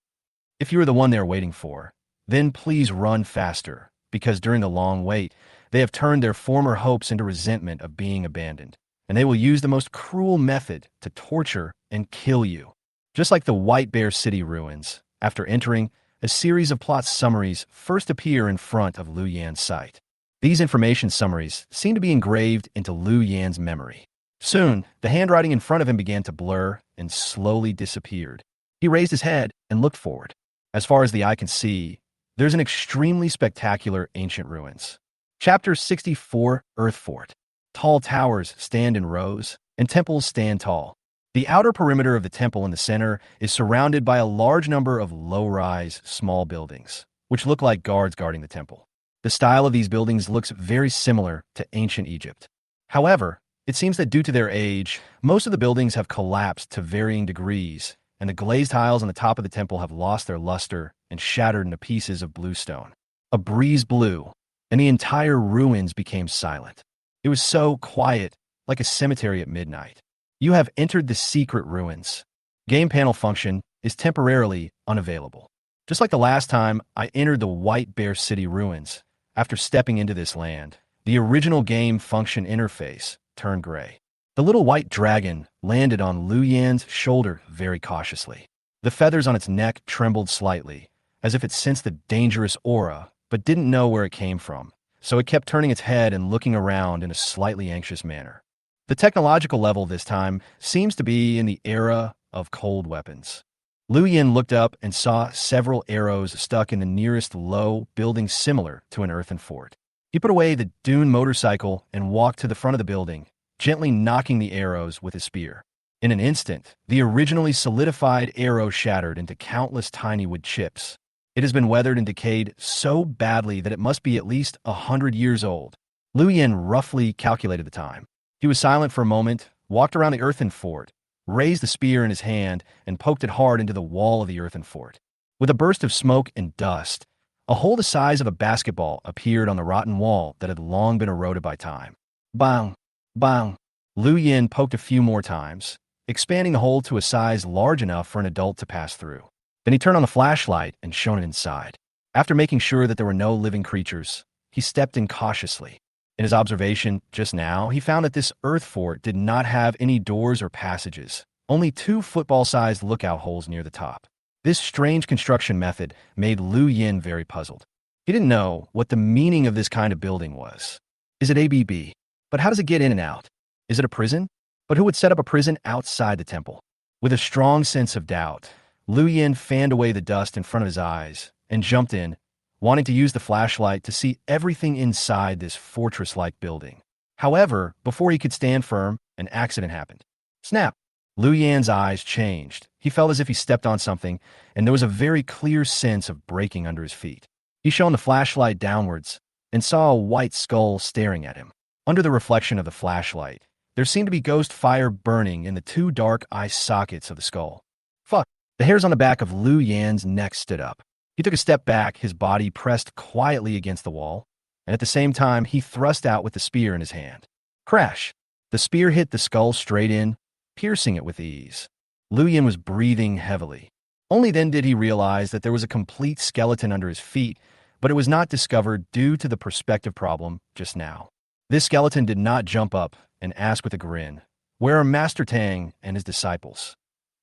If you are the one they are waiting for, then please run faster, because during the long wait, they have turned their former hopes into resentment of being abandoned, and they will use the most cruel method to torture and kill you. Just like the White Bear City ruins, after entering, a series of plot summaries first appear in front of Liu Yan's sight. These information summaries seemed to be engraved into Liu Yan's memory. Soon, the handwriting in front of him began to blur and slowly disappeared. He raised his head and looked forward. As far as the eye can see, there's an extremely spectacular ancient ruins. Chapter 64, Earth Fort. Tall towers stand in rows, and temples stand tall. The outer perimeter of the temple in the center is surrounded by a large number of low-rise, small buildings, which look like guards guarding the temple. The style of these buildings looks very similar to ancient Egypt. However, it seems that due to their age, most of the buildings have collapsed to varying degrees, and the glazed tiles on the top of the temple have lost their luster and shattered into pieces of blue stone. A breeze blew, and the entire ruins became silent. It was so quiet, like a cemetery at midnight. You have entered the secret ruins. Game panel function is temporarily unavailable. Just like the last time I entered the White Bear City ruins, after stepping into this land, the original game function interface turned gray. The little white dragon landed on Liu Yan's shoulder very cautiously. The feathers on its neck trembled slightly, as if it sensed the dangerous aura, but didn't know where it came from, so it kept turning its head and looking around in a slightly anxious manner. The technological level this time seems to be in the era of cold weapons. Liu Yan looked up and saw several arrows stuck in the nearest low building similar to an earthen fort. He put away the dune motorcycle and walked to the front of the building, gently knocking the arrows with his spear. In an instant, the originally solidified arrow shattered into countless tiny wood chips. It has been weathered and decayed so badly that it must be at least 100 years old. Liu Yan roughly calculated the time. He was silent for a moment, walked around the earthen fort, raised the spear in his hand, and poked it hard into the wall of the earthen fort. With a burst of smoke and dust, a hole the size of a basketball appeared on the rotten wall that had long been eroded by time. Bang! Bang! Liu Yan poked a few more times, expanding the hole to a size large enough for an adult to pass through. Then he turned on the flashlight and shone it inside. After making sure that there were no living creatures, he stepped in cautiously. In his observation just now, he found that this earth fort did not have any doors or passages, only 2 football-sized lookout holes near the top. This strange construction method made Liu Yan very puzzled. He didn't know what the meaning of this kind of building was. Is it ABB? But how does it get in and out? Is it a prison? But who would set up a prison outside the temple? With a strong sense of doubt, Liu Yan fanned away the dust in front of his eyes and jumped in, wanting to use the flashlight to see everything inside this fortress-like building. However, before he could stand firm, an accident happened. Snap! Liu Yan's eyes changed. He felt as if he stepped on something, and there was a very clear sense of breaking under his feet. He shone the flashlight downwards and saw a white skull staring at him. Under the reflection of the flashlight, there seemed to be ghost fire burning in the 2 dark eye sockets of the skull. Fuck! The hairs on the back of Liu Yan's neck stood up. He took a step back, his body pressed quietly against the wall, and at the same time, he thrust out with the spear in his hand. Crash! The spear hit the skull straight in, piercing it with ease. Liu Yan was breathing heavily. Only then did he realize that there was a complete skeleton under his feet, but it was not discovered due to the perspective problem just now. This skeleton did not jump up and ask with a grin, "Where are Master Tang and his disciples?"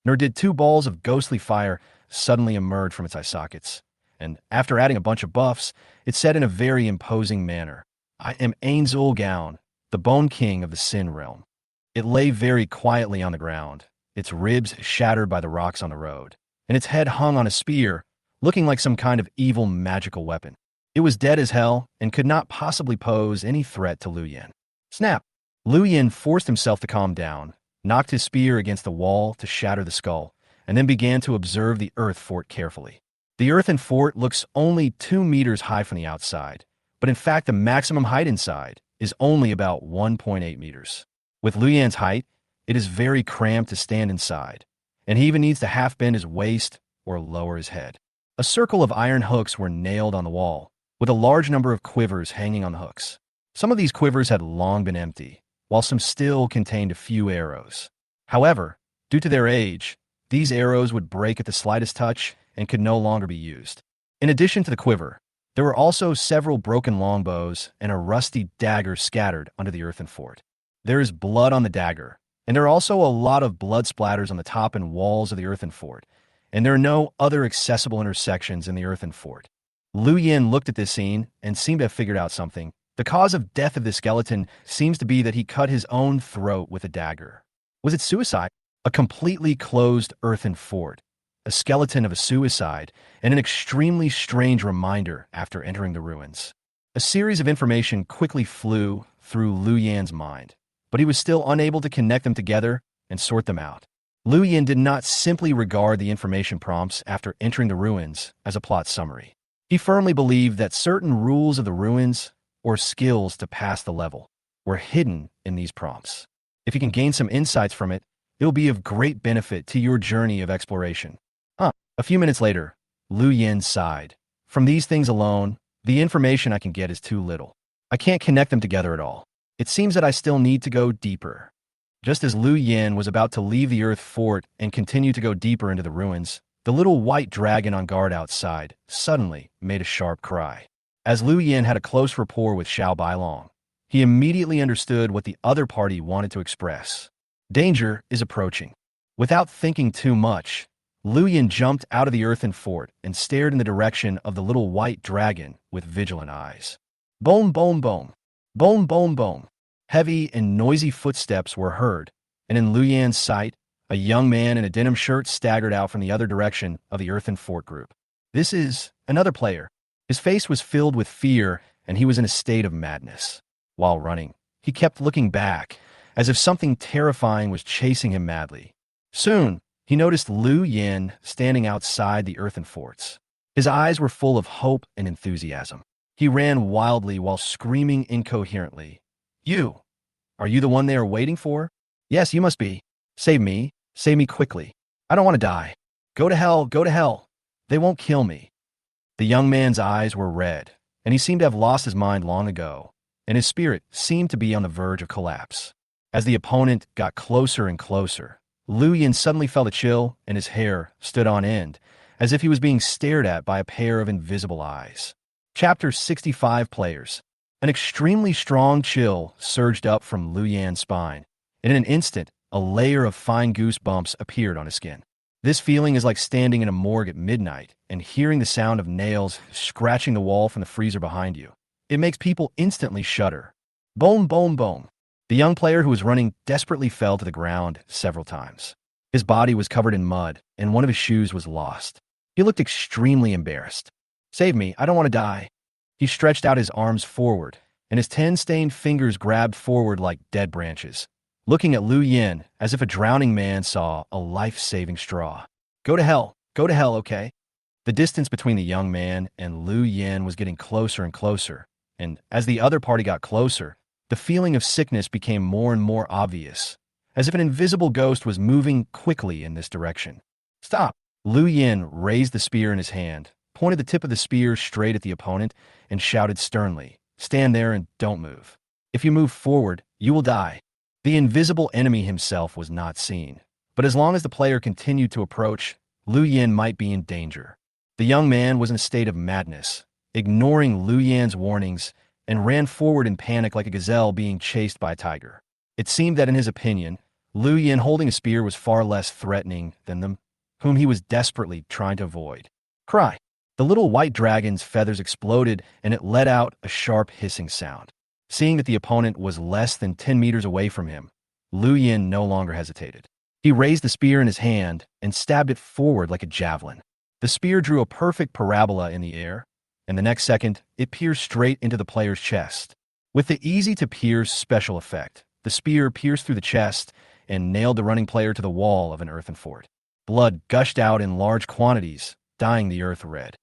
Nor did 2 balls of ghostly fire suddenly emerge from its eye sockets, and after adding a bunch of buffs, it said in a very imposing manner, "I am Ainzul Gaon, the Bone King of the Sin Realm." It lay very quietly on the ground, its ribs shattered by the rocks on the road, and its head hung on a spear, looking like some kind of evil magical weapon. It was dead as hell and could not possibly pose any threat to Liu Yan. Snap! Liu Yan forced himself to calm down, knocked his spear against the wall to shatter the skull, and then began to observe the earth fort carefully. The earthen fort looks only 2 meters high from the outside, but in fact the maximum height inside is only about 1.8 meters. With Liu Yan's height, it is very cramped to stand inside, and he even needs to half bend his waist or lower his head. A circle of iron hooks were nailed on the wall, with a large number of quivers hanging on the hooks. Some of these quivers had long been empty, while some still contained a few arrows. However, due to their age, these arrows would break at the slightest touch and could no longer be used. In addition to the quiver, there were also several broken longbows and a rusty dagger scattered under the earthen fort. There is blood on the dagger, and there are also a lot of blood splatters on the top and walls of the earthen fort, and there are no other accessible intersections in the earthen fort. Liu Yan looked at this scene and seemed to have figured out something, The cause of death of the skeleton seems to be that he cut his own throat with a dagger. Was it suicide? A completely closed earthen fort, a skeleton of a suicide, and an extremely strange reminder after entering the ruins. A series of information quickly flew through Liu Yan's mind, but he was still unable to connect them together and sort them out. Liu Yan did not simply regard the information prompts after entering the ruins as a plot summary. He firmly believed that certain rules of the ruins, or skills to pass the level, were hidden in these prompts. If you can gain some insights from it, it will be of great benefit to your journey of exploration. A few minutes later, Liu Yan sighed. From these things alone, the information I can get is too little. I can't connect them together at all. It seems that I still need to go deeper. Just as Liu Yan was about to leave the Earth Fort and continue to go deeper into the ruins, the little white dragon on guard outside suddenly made a sharp cry. As Liu Yan had a close rapport with Xiao Bailong, he immediately understood what the other party wanted to express. Danger is approaching. Without thinking too much, Liu Yan jumped out of the earthen fort and stared in the direction of the little white dragon with vigilant eyes. Boom, boom, boom. Boom, boom, boom. Heavy and noisy footsteps were heard, and in Liu Yan's sight, a young man in a denim shirt staggered out from the other direction of the earthen fort group. This is another player. His face was filled with fear, and he was in a state of madness. While running, he kept looking back, as if something terrifying was chasing him madly. Soon, he noticed Liu Yan standing outside the earthen forts. His eyes were full of hope and enthusiasm. He ran wildly while screaming incoherently. You! Are you the one they are waiting for? Yes, you must be. Save me quickly. I don't want to die. Go to hell, go to hell. They won't kill me. The young man's eyes were red, and he seemed to have lost his mind long ago, and his spirit seemed to be on the verge of collapse. As the opponent got closer and closer, Liu Yan suddenly felt a chill, and his hair stood on end, as if he was being stared at by a pair of invisible eyes. Chapter 65 Players. An extremely strong chill surged up from Liu Yan's spine, and in an instant, a layer of fine goosebumps appeared on his skin. This feeling is like standing in a morgue at midnight and hearing the sound of nails scratching the wall from the freezer behind you. It makes people instantly shudder. Boom, boom, boom. The young player who was running desperately fell to the ground several times. His body was covered in mud, and one of his shoes was lost. He looked extremely embarrassed. Save me, I don't want to die. He stretched out his arms forward, and his tan-stained fingers grabbed forward like dead branches, looking at Liu Yan as if a drowning man saw a life-saving straw. Go to hell, okay? The distance between the young man and Liu Yan was getting closer and closer, and as the other party got closer, the feeling of sickness became more and more obvious, as if an invisible ghost was moving quickly in this direction. Stop! Liu Yan raised the spear in his hand, pointed the tip of the spear straight at the opponent, and shouted sternly, "Stand there and don't move. If you move forward, you will die." The invisible enemy himself was not seen, but as long as the player continued to approach, Liu Yan might be in danger. The young man was in a state of madness, ignoring Liu Yan's warnings, and ran forward in panic like a gazelle being chased by a tiger. It seemed that in his opinion, Liu Yan holding a spear was far less threatening than them, whom he was desperately trying to avoid. Cry! The little white dragon's feathers exploded, and it let out a sharp hissing sound. Seeing that the opponent was less than 10 meters away from him, Liu Yan no longer hesitated. He raised the spear in his hand and stabbed it forward like a javelin. The spear drew a perfect parabola in the air, and the next second, it pierced straight into the player's chest. With the easy-to-pierce special effect, the spear pierced through the chest and nailed the running player to the wall of an earthen fort. Blood gushed out in large quantities, dyeing the earth red.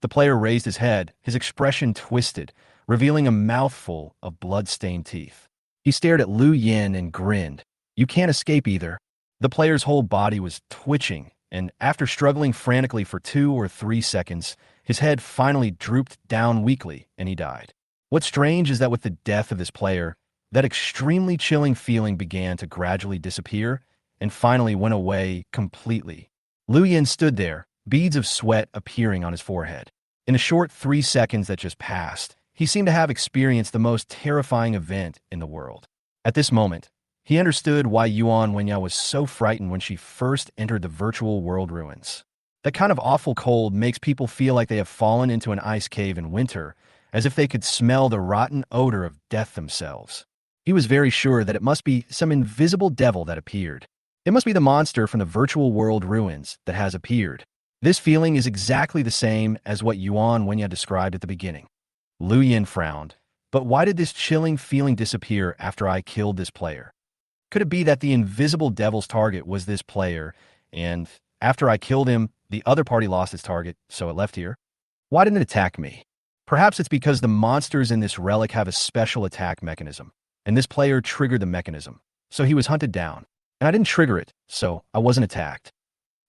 The player raised his head, his expression twisted, revealing a mouthful of blood-stained teeth. He stared at Liu Yan and grinned. You can't escape either. The player's whole body was twitching, and after struggling frantically for 2 or 3 seconds, his head finally drooped down weakly, and he died. What's strange is that with the death of this player, that extremely chilling feeling began to gradually disappear, and finally went away completely. Liu Yan stood there, beads of sweat appearing on his forehead. In a short 3 seconds that just passed, he seemed to have experienced the most terrifying event in the world. At this moment, he understood why Yuan Wenyao was so frightened when she first entered the virtual world ruins. That kind of awful cold makes people feel like they have fallen into an ice cave in winter, as if they could smell the rotten odor of death themselves. He was very sure that it must be some invisible devil that appeared. It must be the monster from the virtual world ruins that has appeared. This feeling is exactly the same as what Yuan Wenya described at the beginning. Lu Yin frowned. But why did this chilling feeling disappear after I killed this player? Could it be that the invisible devil's target was this player, and after I killed him, the other party lost its target, so it left here? Why didn't it attack me? Perhaps it's because the monsters in this relic have a special attack mechanism, and this player triggered the mechanism, so he was hunted down. And I didn't trigger it, so I wasn't attacked.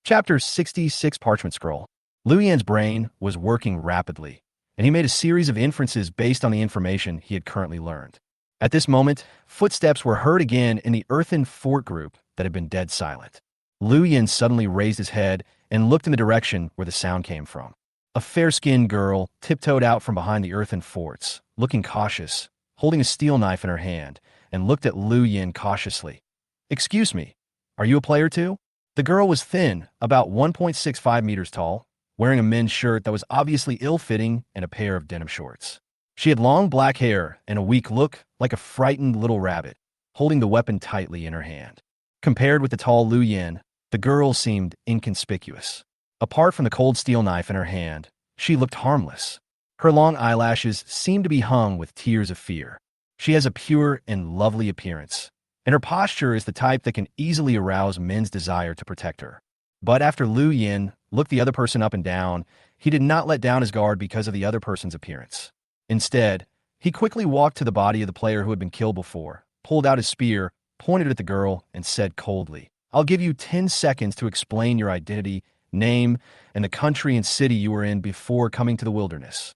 Chapter 66 Parchment Scroll. Lu Yan's brain was working rapidly, and he made a series of inferences based on the information he had currently learned. At this moment, footsteps were heard again in the earthen fort group that had been dead silent. Lu Yan suddenly raised his head and looked in the direction where the sound came from. A fair-skinned girl tiptoed out from behind the earthen forts, looking cautious, holding a steel knife in her hand, and looked at Lu Yan cautiously. "Excuse me, are you a player too?" The girl was thin, about 1.65 meters tall, wearing a men's shirt that was obviously ill-fitting and a pair of denim shorts. She had long black hair and a weak look, like a frightened little rabbit, holding the weapon tightly in her hand. Compared with the tall Lu Yan, the girl seemed inconspicuous. Apart from the cold steel knife in her hand, she looked harmless. Her long eyelashes seemed to be hung with tears of fear. She has a pure and lovely appearance, and her posture is the type that can easily arouse men's desire to protect her. But after Lu Yan looked the other person up and down, he did not let down his guard because of the other person's appearance. Instead, he quickly walked to the body of the player who had been killed before, pulled out his spear, pointed at the girl, and said coldly, "I'll give you 10 seconds to explain your identity, name, and the country and city you were in before coming to the wilderness."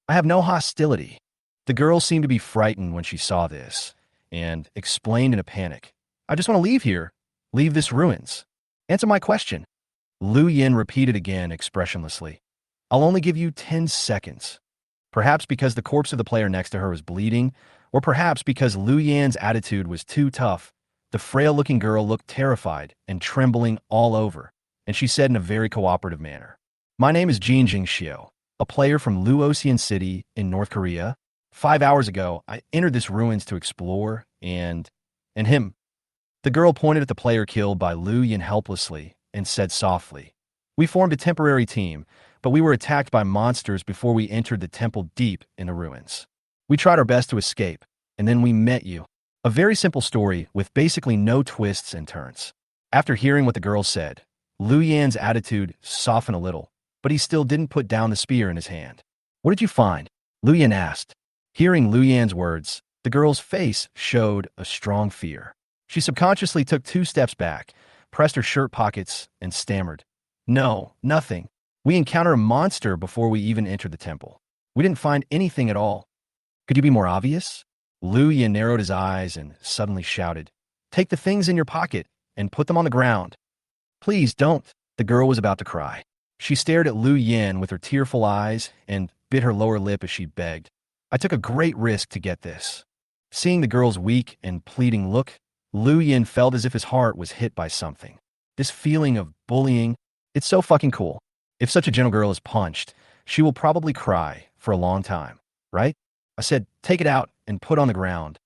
"I have no hostility." The girl seemed to be frightened when she saw this, and explained in a panic, "I just want to leave here. Leave this ruins. Answer my question." Lu Yan repeated again expressionlessly, "I'll only give you 10 seconds. Perhaps because the corpse of the player next to her was bleeding, or perhaps because Lu Yan's attitude was too tough, the frail-looking girl looked terrified and trembling all over, and she said in a very cooperative manner, "My name is Jin Jingxiu, a player from Luoxian City in North Korea. 5 hours ago, I entered this ruins to explore, and him." The girl pointed at the player killed by Lu Yan helplessly and said softly, "We formed a temporary team, but we were attacked by monsters before we entered the temple deep in the ruins. We tried our best to escape, and then we met you." A very simple story with basically no twists and turns. After hearing what the girl said, Lu Yan's attitude softened a little, but he still didn't put down the spear in his hand. "What did you find?" Lu Yan asked. Hearing Lu Yan's words, the girl's face showed a strong fear. She subconsciously took 2 steps back, pressed her shirt pockets, and stammered, "No, nothing. We encountered a monster before we even entered the temple. We didn't find anything at all." "Could you be more obvious?" Lu Yan narrowed his eyes and suddenly shouted, "Take the things in your pocket and put them on the ground." "Please don't." The girl was about to cry. She stared at Lu Yan with her tearful eyes and bit her lower lip as she begged, "I took a great risk to get this." Seeing the girl's weak and pleading look, Lu Yan felt as if his heart was hit by something. This feeling of bullying, it's so fucking cool. If such a gentle girl is punched, she will probably cry for a long time, right? I said, "Take it out and put on the ground."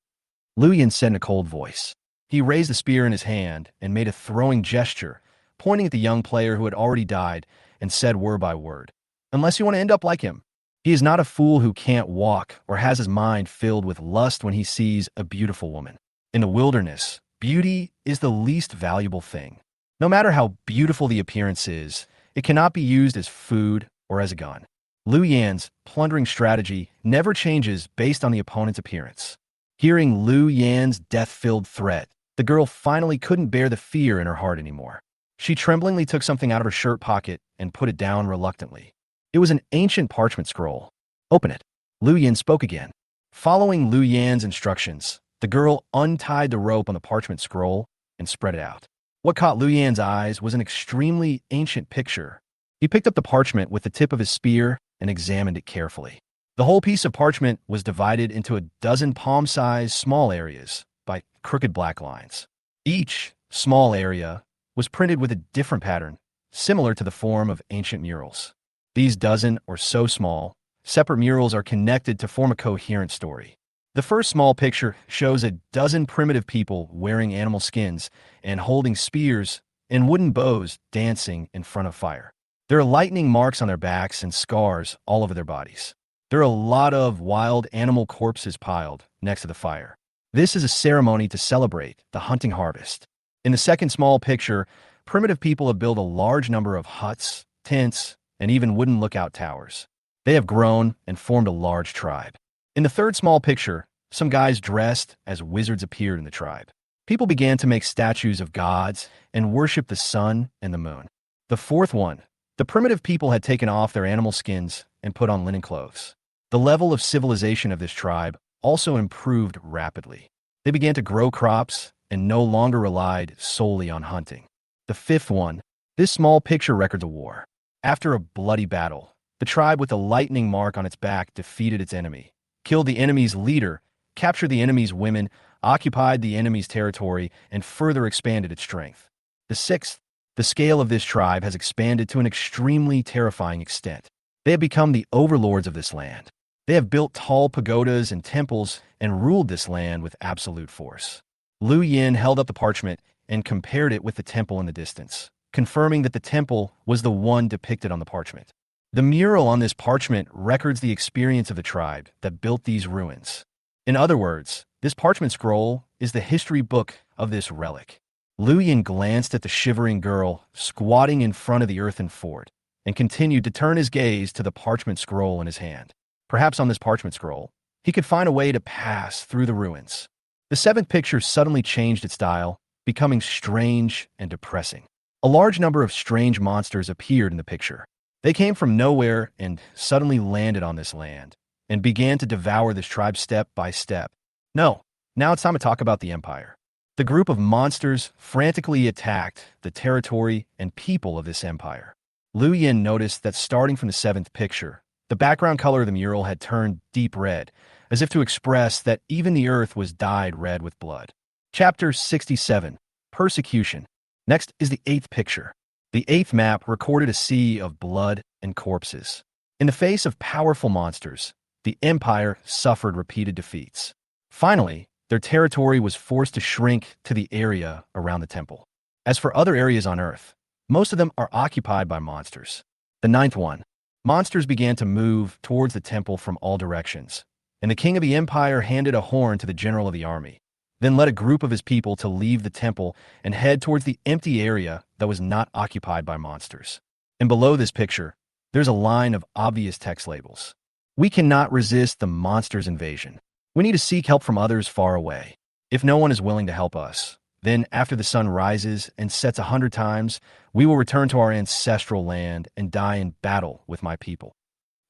Lu Yan said in a cold voice. He raised the spear in his hand and made a throwing gesture, pointing at the young player who had already died, and said word by word, "Unless you want to end up like him." He is not a fool who can't walk or has his mind filled with lust when he sees a beautiful woman. In the wilderness, beauty is the least valuable thing. No matter how beautiful the appearance is, it cannot be used as food or as a gun. Lu Yan's plundering strategy never changes based on the opponent's appearance. Hearing Lu Yan's death-filled threat, the girl finally couldn't bear the fear in her heart anymore. She tremblingly took something out of her shirt pocket and put it down reluctantly. It was an ancient parchment scroll. "Open it." Lu Yan spoke again. Following Lu Yan's instructions, the girl untied the rope on the parchment scroll and spread it out. What caught Lu Yan's eyes was an extremely ancient picture. He picked up the parchment with the tip of his spear and examined it carefully. The whole piece of parchment was divided into a dozen palm-sized small areas by crooked black lines. Each small area was printed with a different pattern, similar to the form of ancient murals. These dozen or so small, separate murals are connected to form a coherent story. The first small picture shows a dozen primitive people wearing animal skins and holding spears and wooden bows dancing in front of fire. There are lightning marks on their backs and scars all over their bodies. There are a lot of wild animal corpses piled next to the fire. This is a ceremony to celebrate the hunting harvest. In the second small picture, primitive people have built a large number of huts, tents, and even wooden lookout towers. They have grown and formed a large tribe. In the third small picture, some guys dressed as wizards appeared in the tribe. People began to make statues of gods and worship the sun and the moon. The fourth one, the primitive people had taken off their animal skins and put on linen clothes. The level of civilization of this tribe also improved rapidly. They began to grow crops and no longer relied solely on hunting. The fifth one, this small picture records a war. After a bloody battle, the tribe with a lightning mark on its back defeated its enemy, killed the enemy's leader, captured the enemy's women, occupied the enemy's territory, and further expanded its strength. The sixth, the scale of this tribe has expanded to an extremely terrifying extent. They have become the overlords of this land. They have built tall pagodas and temples and ruled this land with absolute force. Liu Yin held up the parchment and compared it with the temple in the distance, confirming that the temple was the one depicted on the parchment. The mural on this parchment records the experience of the tribe that built these ruins. In other words, this parchment scroll is the history book of this relic. Liu Yin glanced at the shivering girl squatting in front of the earthen fort and continued to turn his gaze to the parchment scroll in his hand. Perhaps on this parchment scroll, he could find a way to pass through the ruins. The seventh picture suddenly changed its style, becoming strange and depressing. A large number of strange monsters appeared in the picture. They came from nowhere and suddenly landed on this land and began to devour this tribe step by step. No, now it's time to talk about the Empire. The group of monsters frantically attacked the territory and people of this empire. Liu Yin noticed that starting from the seventh picture, the background color of the mural had turned deep red, as if to express that even the earth was dyed red with blood. Chapter 67, Persecution. Next is the eighth picture. The eighth map recorded a sea of blood and corpses. In the face of powerful monsters, the Empire suffered repeated defeats. Finally, their territory was forced to shrink to the area around the temple. As for other areas on Earth, most of them are occupied by monsters. The ninth one, monsters began to move towards the temple from all directions, and the king of the Empire handed a horn to the general of the army, then led a group of his people to leave the temple and head towards the empty area that was not occupied by monsters. And below this picture, there's a line of obvious text labels. We cannot resist the monster's invasion. We need to seek help from others far away. If no one is willing to help us, then after the sun rises and sets 100 times, we will return to our ancestral land and die in battle with my people.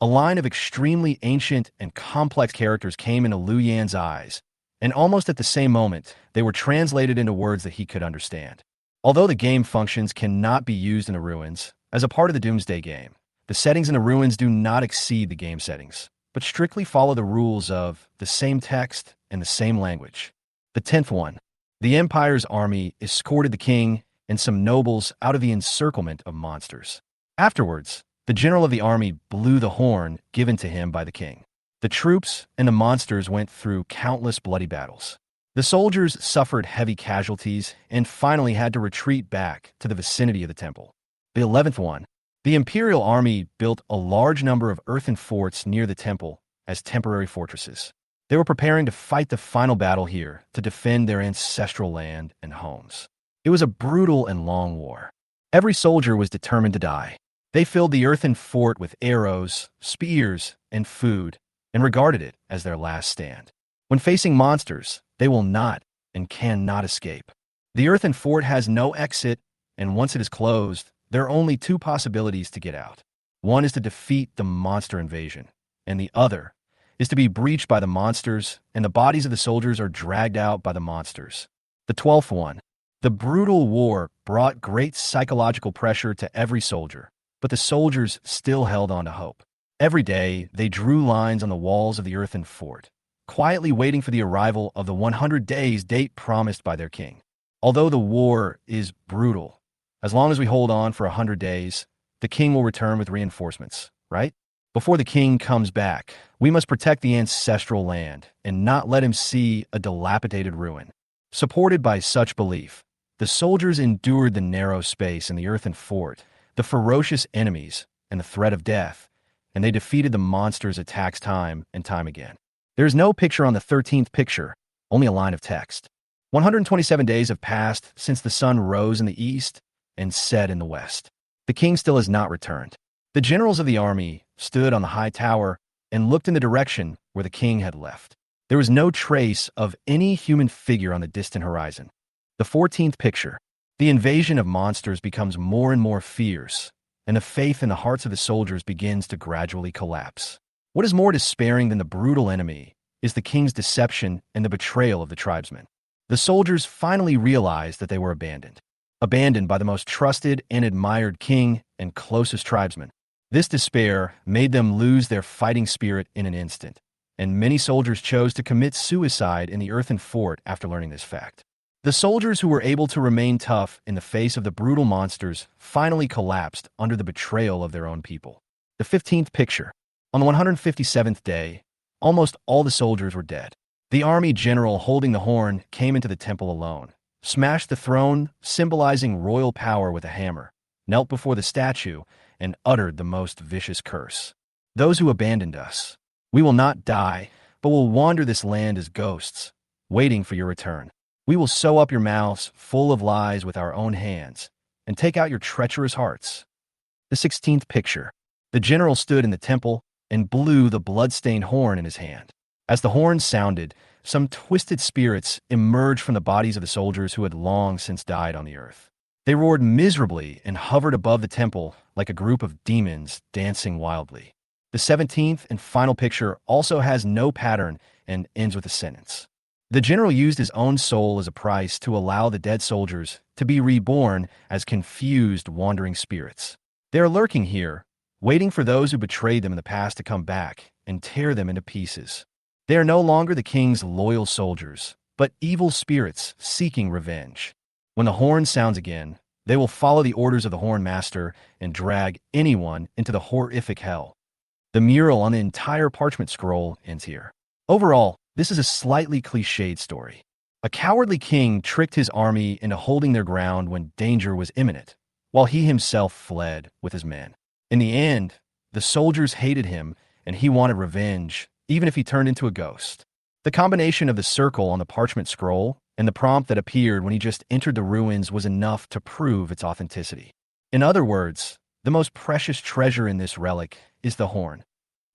A line of extremely ancient and complex characters came into Liu Yan's eyes, and almost at the same moment, they were translated into words that he could understand. Although the game functions cannot be used in the ruins, as a part of the Doomsday game, the settings in the ruins do not exceed the game settings, but strictly follow the rules of the same text and the same language. The 10th one. The Empire's army escorted the king and some nobles out of the encirclement of monsters. Afterwards, the general of the army blew the horn given to him by the king. The troops and the monsters went through countless bloody battles. The soldiers suffered heavy casualties and finally had to retreat back to the vicinity of the temple. The 11th one. The Imperial army built a large number of earthen forts near the temple as temporary fortresses. They were preparing to fight the final battle here to defend their ancestral land and homes. It was a brutal and long war. Every soldier was determined to die. They filled the earthen fort with arrows, spears, and food, and regarded it as their last stand. When facing monsters, they will not and cannot escape. The earthen fort has no exit, and once it is closed, there are only two possibilities to get out. One is to defeat the monster invasion, and the other is to be breached by the monsters, and the bodies of the soldiers are dragged out by the monsters. The 12th one. The brutal war brought great psychological pressure to every soldier, but the soldiers still held on to hope. Every day, they drew lines on the walls of the earthen fort, quietly waiting for the arrival of the 100 days date promised by their king. Although the war is brutal, as long as we hold on for 100 days, the king will return with reinforcements, right? Before the king comes back, we must protect the ancestral land and not let him see a dilapidated ruin. Supported by such belief, the soldiers endured the narrow space in the earthen fort, the ferocious enemies, and the threat of death, and they defeated the monsters' attacks time and time again. There is no picture on the 13th picture, only a line of text. 127 days have passed since the sun rose in the east and set in the west. The king still has not returned. The generals of the army stood on the high tower and looked in the direction where the king had left. There was no trace of any human figure on the distant horizon. The 14th picture. The invasion of monsters becomes more and more fierce, and the faith in the hearts of the soldiers begins to gradually collapse. What is more despairing than the brutal enemy is the king's deception and the betrayal of the tribesmen. The soldiers finally realized that they were abandoned. Abandoned by the most trusted and admired king and closest tribesmen. This despair made them lose their fighting spirit in an instant, and many soldiers chose to commit suicide in the earthen fort after learning this fact. The soldiers who were able to remain tough in the face of the brutal monsters finally collapsed under the betrayal of their own people. The 15th picture. On the 157th day, almost all the soldiers were dead. The army general holding the horn came into the temple alone, smashed the throne, symbolizing royal power with a hammer, knelt before the statue, and uttered the most vicious curse. Those who abandoned us, we will not die, but will wander this land as ghosts, waiting for your return. We will sew up your mouths full of lies with our own hands, and take out your treacherous hearts. The 16th picture. The general stood in the temple and blew the blood-stained horn in his hand. As the horn sounded, some twisted spirits emerged from the bodies of the soldiers who had long since died on the earth. They roared miserably and hovered above the temple like a group of demons dancing wildly. The 17th and final picture also has no pattern and ends with a sentence. The general used his own soul as a price to allow the dead soldiers to be reborn as confused, wandering spirits. They are lurking here, waiting for those who betrayed them in the past to come back and tear them into pieces. They are no longer the king's loyal soldiers, but evil spirits seeking revenge. When the horn sounds again, they will follow the orders of the horn master and drag anyone into the horrific hell. The mural on the entire parchment scroll ends here. Overall, this is a slightly cliched story. A cowardly king tricked his army into holding their ground when danger was imminent, while he himself fled with his men. In the end, the soldiers hated him and he wanted revenge, even if he turned into a ghost. The combination of the circle on the parchment scroll and the prompt that appeared when he just entered the ruins was enough to prove its authenticity. In other words, the most precious treasure in this relic is the horn.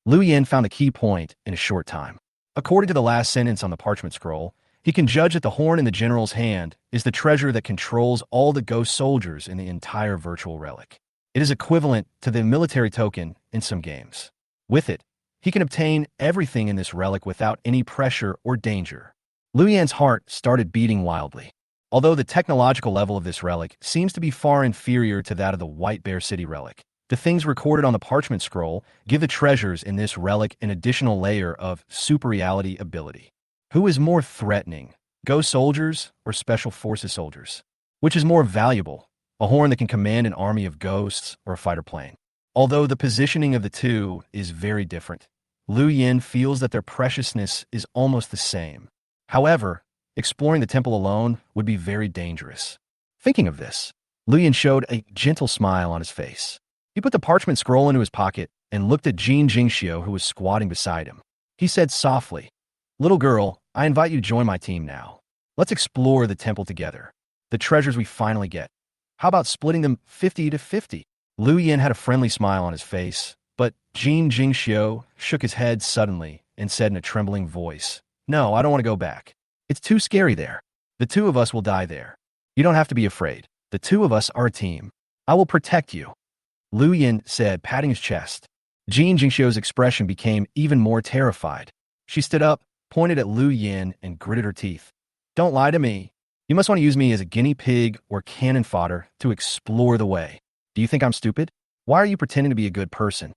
Liu Yin found the key point in a short time. According to the last sentence on the parchment scroll, he can judge that the horn in the general's hand is the treasure that controls all the ghost soldiers in the entire virtual relic. It is equivalent to the military token in some games. With it, he can obtain everything in this relic without any pressure or danger. Liu Yan's heart started beating wildly. Although the technological level of this relic seems to be far inferior to that of the White Bear City relic, the things recorded on the parchment scroll give the treasures in this relic an additional layer of super reality ability. Who is more threatening, ghost soldiers or special forces soldiers? Which is more valuable, a horn that can command an army of ghosts or a fighter plane? Although the positioning of the two is very different, Liu Yin feels that their preciousness is almost the same. However, exploring the temple alone would be very dangerous. Thinking of this, Liu Yin showed a gentle smile on his face. He put the parchment scroll into his pocket and looked at Jin Jingxiu, who was squatting beside him. He said softly, "Little girl, I invite you to join my team now. Let's explore the temple together. The treasures we finally get. How about splitting them 50-50? Liu Yin had a friendly smile on his face, but Jin Jingxiu shook his head suddenly and said in a trembling voice, "No, I don't want to go back. It's too scary there. The two of us will die there. You don't have to be afraid. The two of us are a team. I will protect you," Liu Yin said, patting his chest. Jin Jingxiu's expression became even more terrified. She stood up, pointed at Liu Yin, and gritted her teeth. "Don't lie to me. You must want to use me as a guinea pig or cannon fodder to explore the way. Do you think I'm stupid? Why are you pretending to be a good person?"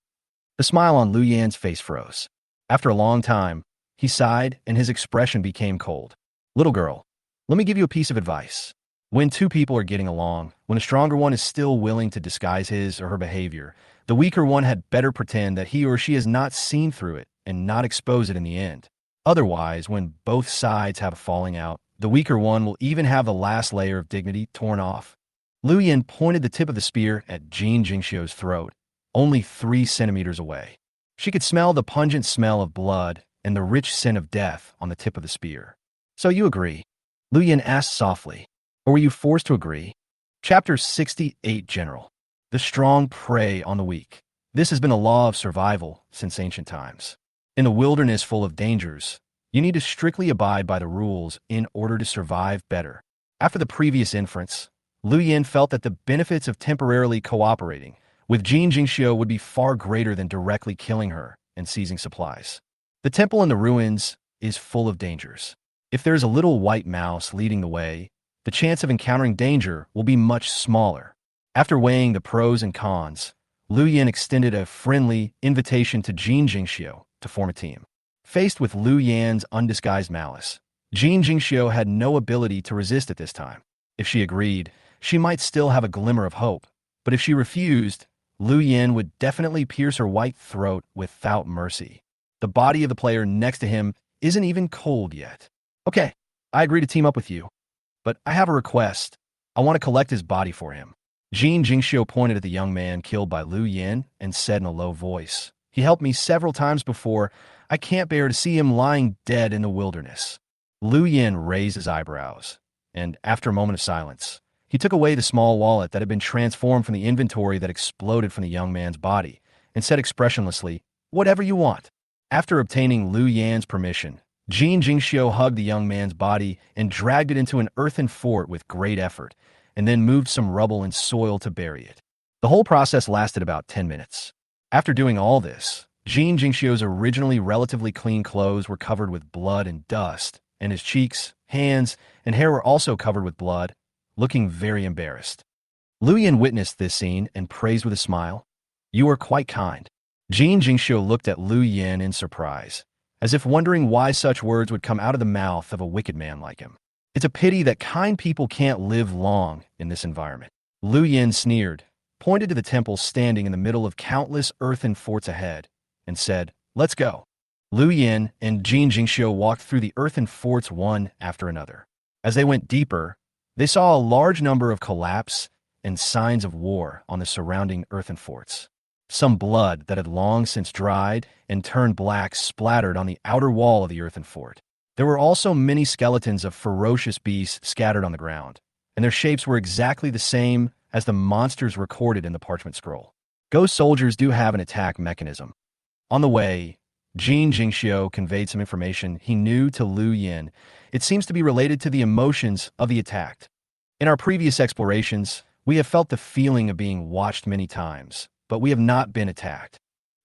The smile on Liu Yan's face froze. After a long time, he sighed and his expression became cold. "Little girl, let me give you a piece of advice. When two people are getting along, when a stronger one is still willing to disguise his or her behavior, The weaker one had better pretend that he or she has not seen through it and not expose it in the end. Otherwise, when both sides have a falling out, the weaker one will even have the last layer of dignity torn off. Lu Yin pointed the tip of the spear at Jin Jingxiu's throat, only 3 centimeters away. She could smell the pungent smell of blood and the rich scent of death on the tip of the spear. So you agree? Lu Yin asked softly. Or were you forced to agree? Chapter 68 General. The strong prey on the weak. This has been a law of survival since ancient times. In the wilderness full of dangers, you need to strictly abide by the rules in order to survive better. After the previous inference, Lu Yin felt that the benefits of temporarily cooperating with Jin Jingxiu would be far greater than directly killing her and seizing supplies. The temple in the ruins is full of dangers. If there is a little white mouse leading the way, the chance of encountering danger will be much smaller. After weighing the pros and cons, Lu Yin extended a friendly invitation to Jin Jingxiu to form a team. Faced with Lu Yan's undisguised malice, Jin Jingxiu had no ability to resist at this time. If she agreed, she might still have a glimmer of hope, but if she refused, Lu Yin would definitely pierce her white throat without mercy. The body of the player next to him isn't even cold yet. Okay, I agree to team up with you, but I have a request. I want to collect his body for him. Jin Jingxiu pointed at the young man killed by Lu Yin and said in a low voice, "He helped me several times before. I can't bear to see him lying dead in the wilderness." Lu Yin raised his eyebrows, and after a moment of silence, he took away the small wallet that had been transformed from the inventory that exploded from the young man's body and said expressionlessly, "Whatever you want." After obtaining Lu Yan's permission, Jin Jingxiu hugged the young man's body and dragged it into an earthen fort with great effort, and then moved some rubble and soil to bury it. The whole process lasted about 10 minutes. After doing all this, Jin Jingxiu's originally relatively clean clothes were covered with blood and dust, and his cheeks, hands, and hair were also covered with blood, looking very embarrassed. Lu Yin witnessed this scene and praised with a smile, "You are quite kind." Jin Jingxiu looked at Lu Yin in surprise, as if wondering why such words would come out of the mouth of a wicked man like him. It's a pity that kind people can't live long in this environment. Lu Yin sneered, pointed to the temple standing in the middle of countless earthen forts ahead, and said, "Let's go." Lu Yin and Jin Jingxiu walked through the earthen forts one after another. As they went deeper, they saw a large number of collapse and signs of war on the surrounding earthen forts. Some blood that had long since dried and turned black splattered on the outer wall of the earthen fort. There were also many skeletons of ferocious beasts scattered on the ground, and their shapes were exactly the same as the monsters recorded in the parchment scroll. Ghost soldiers do have an attack mechanism. On the way, Jin Jingxiu conveyed some information he knew to Lu Yin. It seems to be related to the emotions of the attacked. In our previous explorations, we have felt the feeling of being watched many times, but we have not been attacked.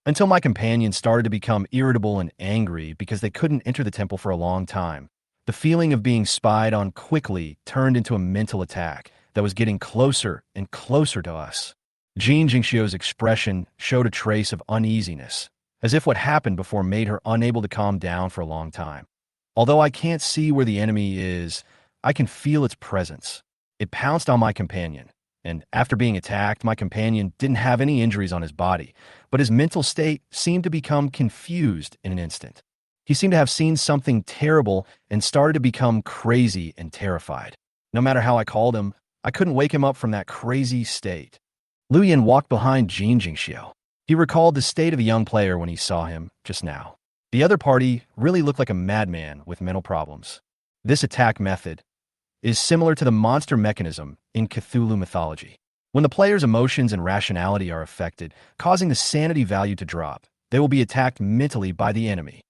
Until my companions started to become irritable and angry because they couldn't enter the temple for a long time. The feeling of being spied on quickly turned into a mental attack that was getting closer and closer to us. Jin Jingxiu's expression showed a trace of uneasiness, as if what happened before made her unable to calm down for a long time. Although I can't see where the enemy is, I can feel its presence. It pounced on my companion, and after being attacked, my companion didn't have any injuries on his body, but his mental state seemed to become confused in an instant. He seemed to have seen something terrible and started to become crazy and terrified. No matter how I called him, I couldn't wake him up from that crazy state. Lu Yin walked behind Jin Jingxiu. He recalled the state of the young player when he saw him just now. The other party really looked like a madman with mental problems. This attack method is similar to the monster mechanism in Cthulhu mythology. When the player's emotions and rationality are affected, causing the sanity value to drop, they will be attacked mentally by the enemy.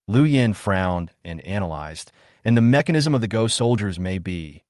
Lu Yin frowned and analyzed, and the mechanism of the ghost soldiers may be,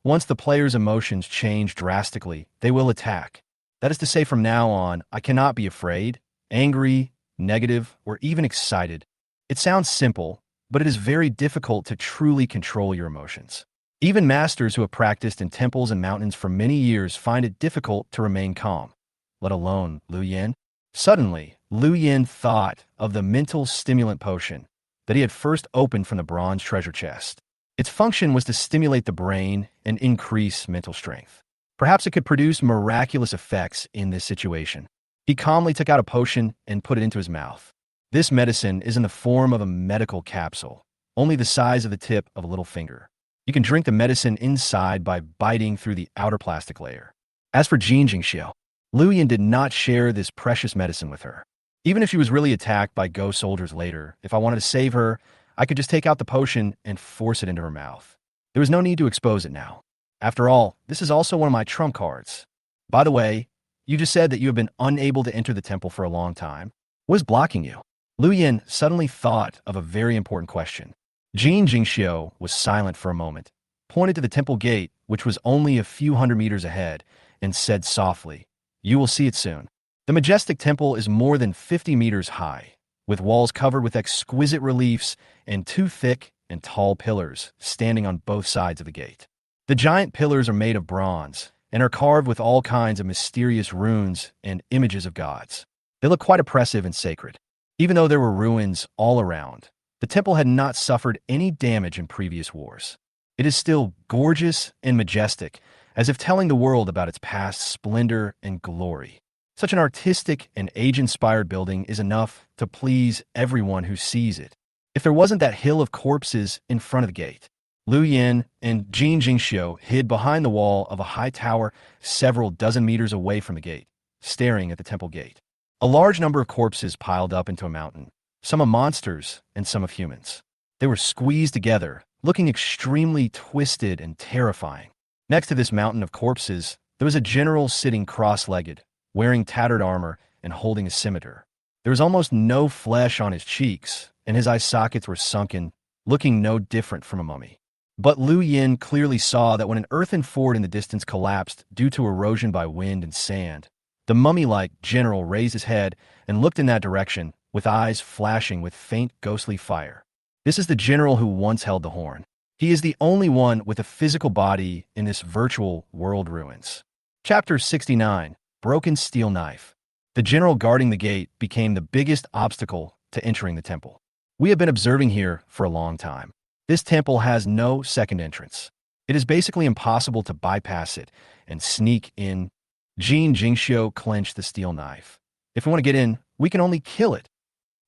once the player's emotions change drastically, they will attack. That is to say, from now on, I cannot be afraid, angry, negative, or even excited. It sounds simple, but it is very difficult to truly control your emotions. Even masters who have practiced in temples and mountains for many years find it difficult to remain calm, let alone Lu Yin. Suddenly, Lu Yin thought of the mental stimulant potion that he had first opened from the bronze treasure chest. Its function was to stimulate the brain and increase mental strength. Perhaps it could produce miraculous effects in this situation. He calmly took out a potion and put it into his mouth. This medicine is in the form of a medical capsule, only the size of the tip of a little finger. You can drink the medicine inside by biting through the outer plastic layer. As for Jin Jingxiu, Lu Yin did not share this precious medicine with her. Even if she was really attacked by ghost soldiers later, if I wanted to save her, I could just take out the potion and force it into her mouth. There was no need to expose it now. After all, this is also one of my trump cards. By the way, you just said that you have been unable to enter the temple for a long time. What is blocking you? Lu Yin suddenly thought of a very important question. Jin Jingxiu was silent for a moment, pointed to the temple gate, which was only a few hundred meters ahead, and said softly, "You will see it soon." The majestic temple is more than 50 meters high, with walls covered with exquisite reliefs and two thick and tall pillars standing on both sides of the gate. The giant pillars are made of bronze and are carved with all kinds of mysterious runes and images of gods. They look quite oppressive and sacred. Even though there were ruins all around, the temple had not suffered any damage in previous wars. It is still gorgeous and majestic, as if telling the world about its past splendor and glory. Such an artistic and age-inspired building is enough to please everyone who sees it. If there wasn't that hill of corpses in front of the gate, Lu Yin and Jin Jingxiu hid behind the wall of a high tower several dozen meters away from the gate, staring at the temple gate. A large number of corpses piled up into a mountain, some of monsters and some of humans. They were squeezed together, looking extremely twisted and terrifying. Next to this mountain of corpses, there was a general sitting cross-legged, wearing tattered armor and holding a scimitar. There was almost no flesh on his cheeks, and his eye sockets were sunken, looking no different from a mummy. But Lu Yin clearly saw that when an earthen fort in the distance collapsed due to erosion by wind and sand, the mummy-like general raised his head and looked in that direction, with eyes flashing with faint ghostly fire. This is the general who once held the horn. He is the only one with a physical body in this virtual world ruins. Chapter 69, Broken Steel Knife. The general guarding the gate became the biggest obstacle to entering the temple. We have been observing here for a long time. This temple has no second entrance. It is basically impossible to bypass it and sneak in. Jin Jingxiu clenched the steel knife. If we want to get in, we can only kill it.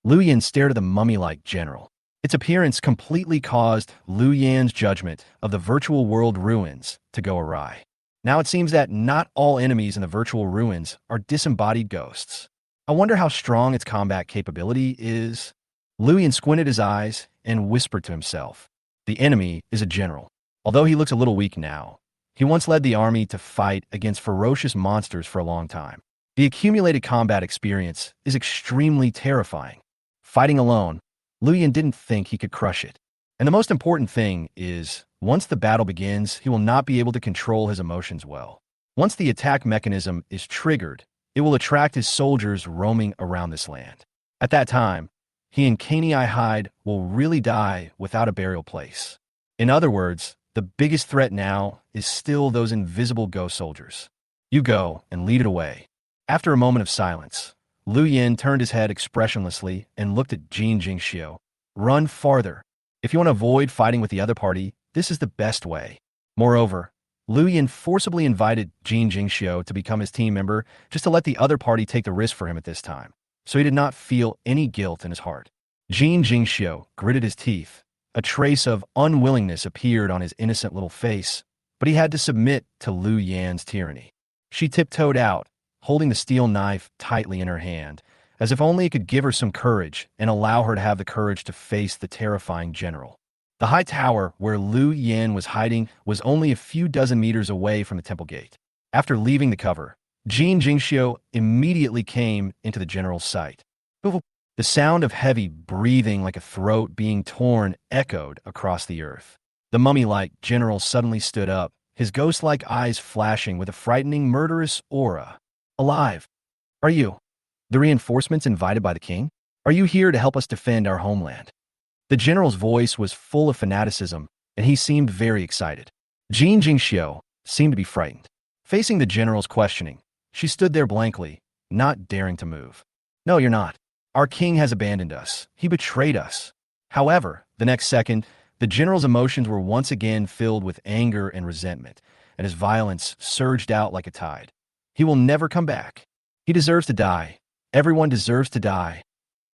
Lu Yin stared at the mummy-like general. Its appearance completely caused Lu Yin's judgment of the virtual world ruins to go awry. Now it seems that not all enemies in the virtual ruins are disembodied ghosts. I wonder how strong its combat capability is. Lu Yin squinted his eyes and whispered to himself. The enemy is a general. Although he looks a little weak now, he once led the army to fight against ferocious monsters for a long time. The accumulated combat experience is extremely terrifying. Fighting alone, Lu Yin didn't think he could crush it. And the most important thing is, once the battle begins, he will not be able to control his emotions well. Once the attack mechanism is triggered, it will attract his soldiers roaming around this land. At that time, he and Caney Hyde will really die without a burial place. In other words, the biggest threat now is still those invisible ghost soldiers. You go and lead it away. After a moment of silence, Lu Yin turned his head expressionlessly and looked at Jin Jingxiu. Run farther. If you want to avoid fighting with the other party, this is the best way. Moreover, Lu Yin forcibly invited Jin Jingxiu to become his team member just to let the other party take the risk for him at this time, so he did not feel any guilt in his heart. Jin Jingxiu gritted his teeth. A trace of unwillingness appeared on his innocent little face, but he had to submit to Lu Yin's tyranny. She tiptoed out, holding the steel knife tightly in her hand, as if only it could give her some courage and allow her to have the courage to face the terrifying general. The high tower where Lu Yin was hiding was only a few dozen meters away from the temple gate. After leaving the cover, Jin Jingxiu immediately came into the general's sight. The sound of heavy breathing like a throat being torn echoed across the earth. The mummy-like general suddenly stood up, his ghost-like eyes flashing with a frightening, murderous aura. Alive. Are you the reinforcements invited by the king? Are you here to help us defend our homeland? The general's voice was full of fanaticism, and he seemed very excited. Jin Jingxiu seemed to be frightened. Facing the general's questioning, she stood there blankly, not daring to move. No, you're not. Our king has abandoned us. He betrayed us. However, the next second, the general's emotions were once again filled with anger and resentment, and his violence surged out like a tide. He will never come back. He deserves to die. Everyone deserves to die.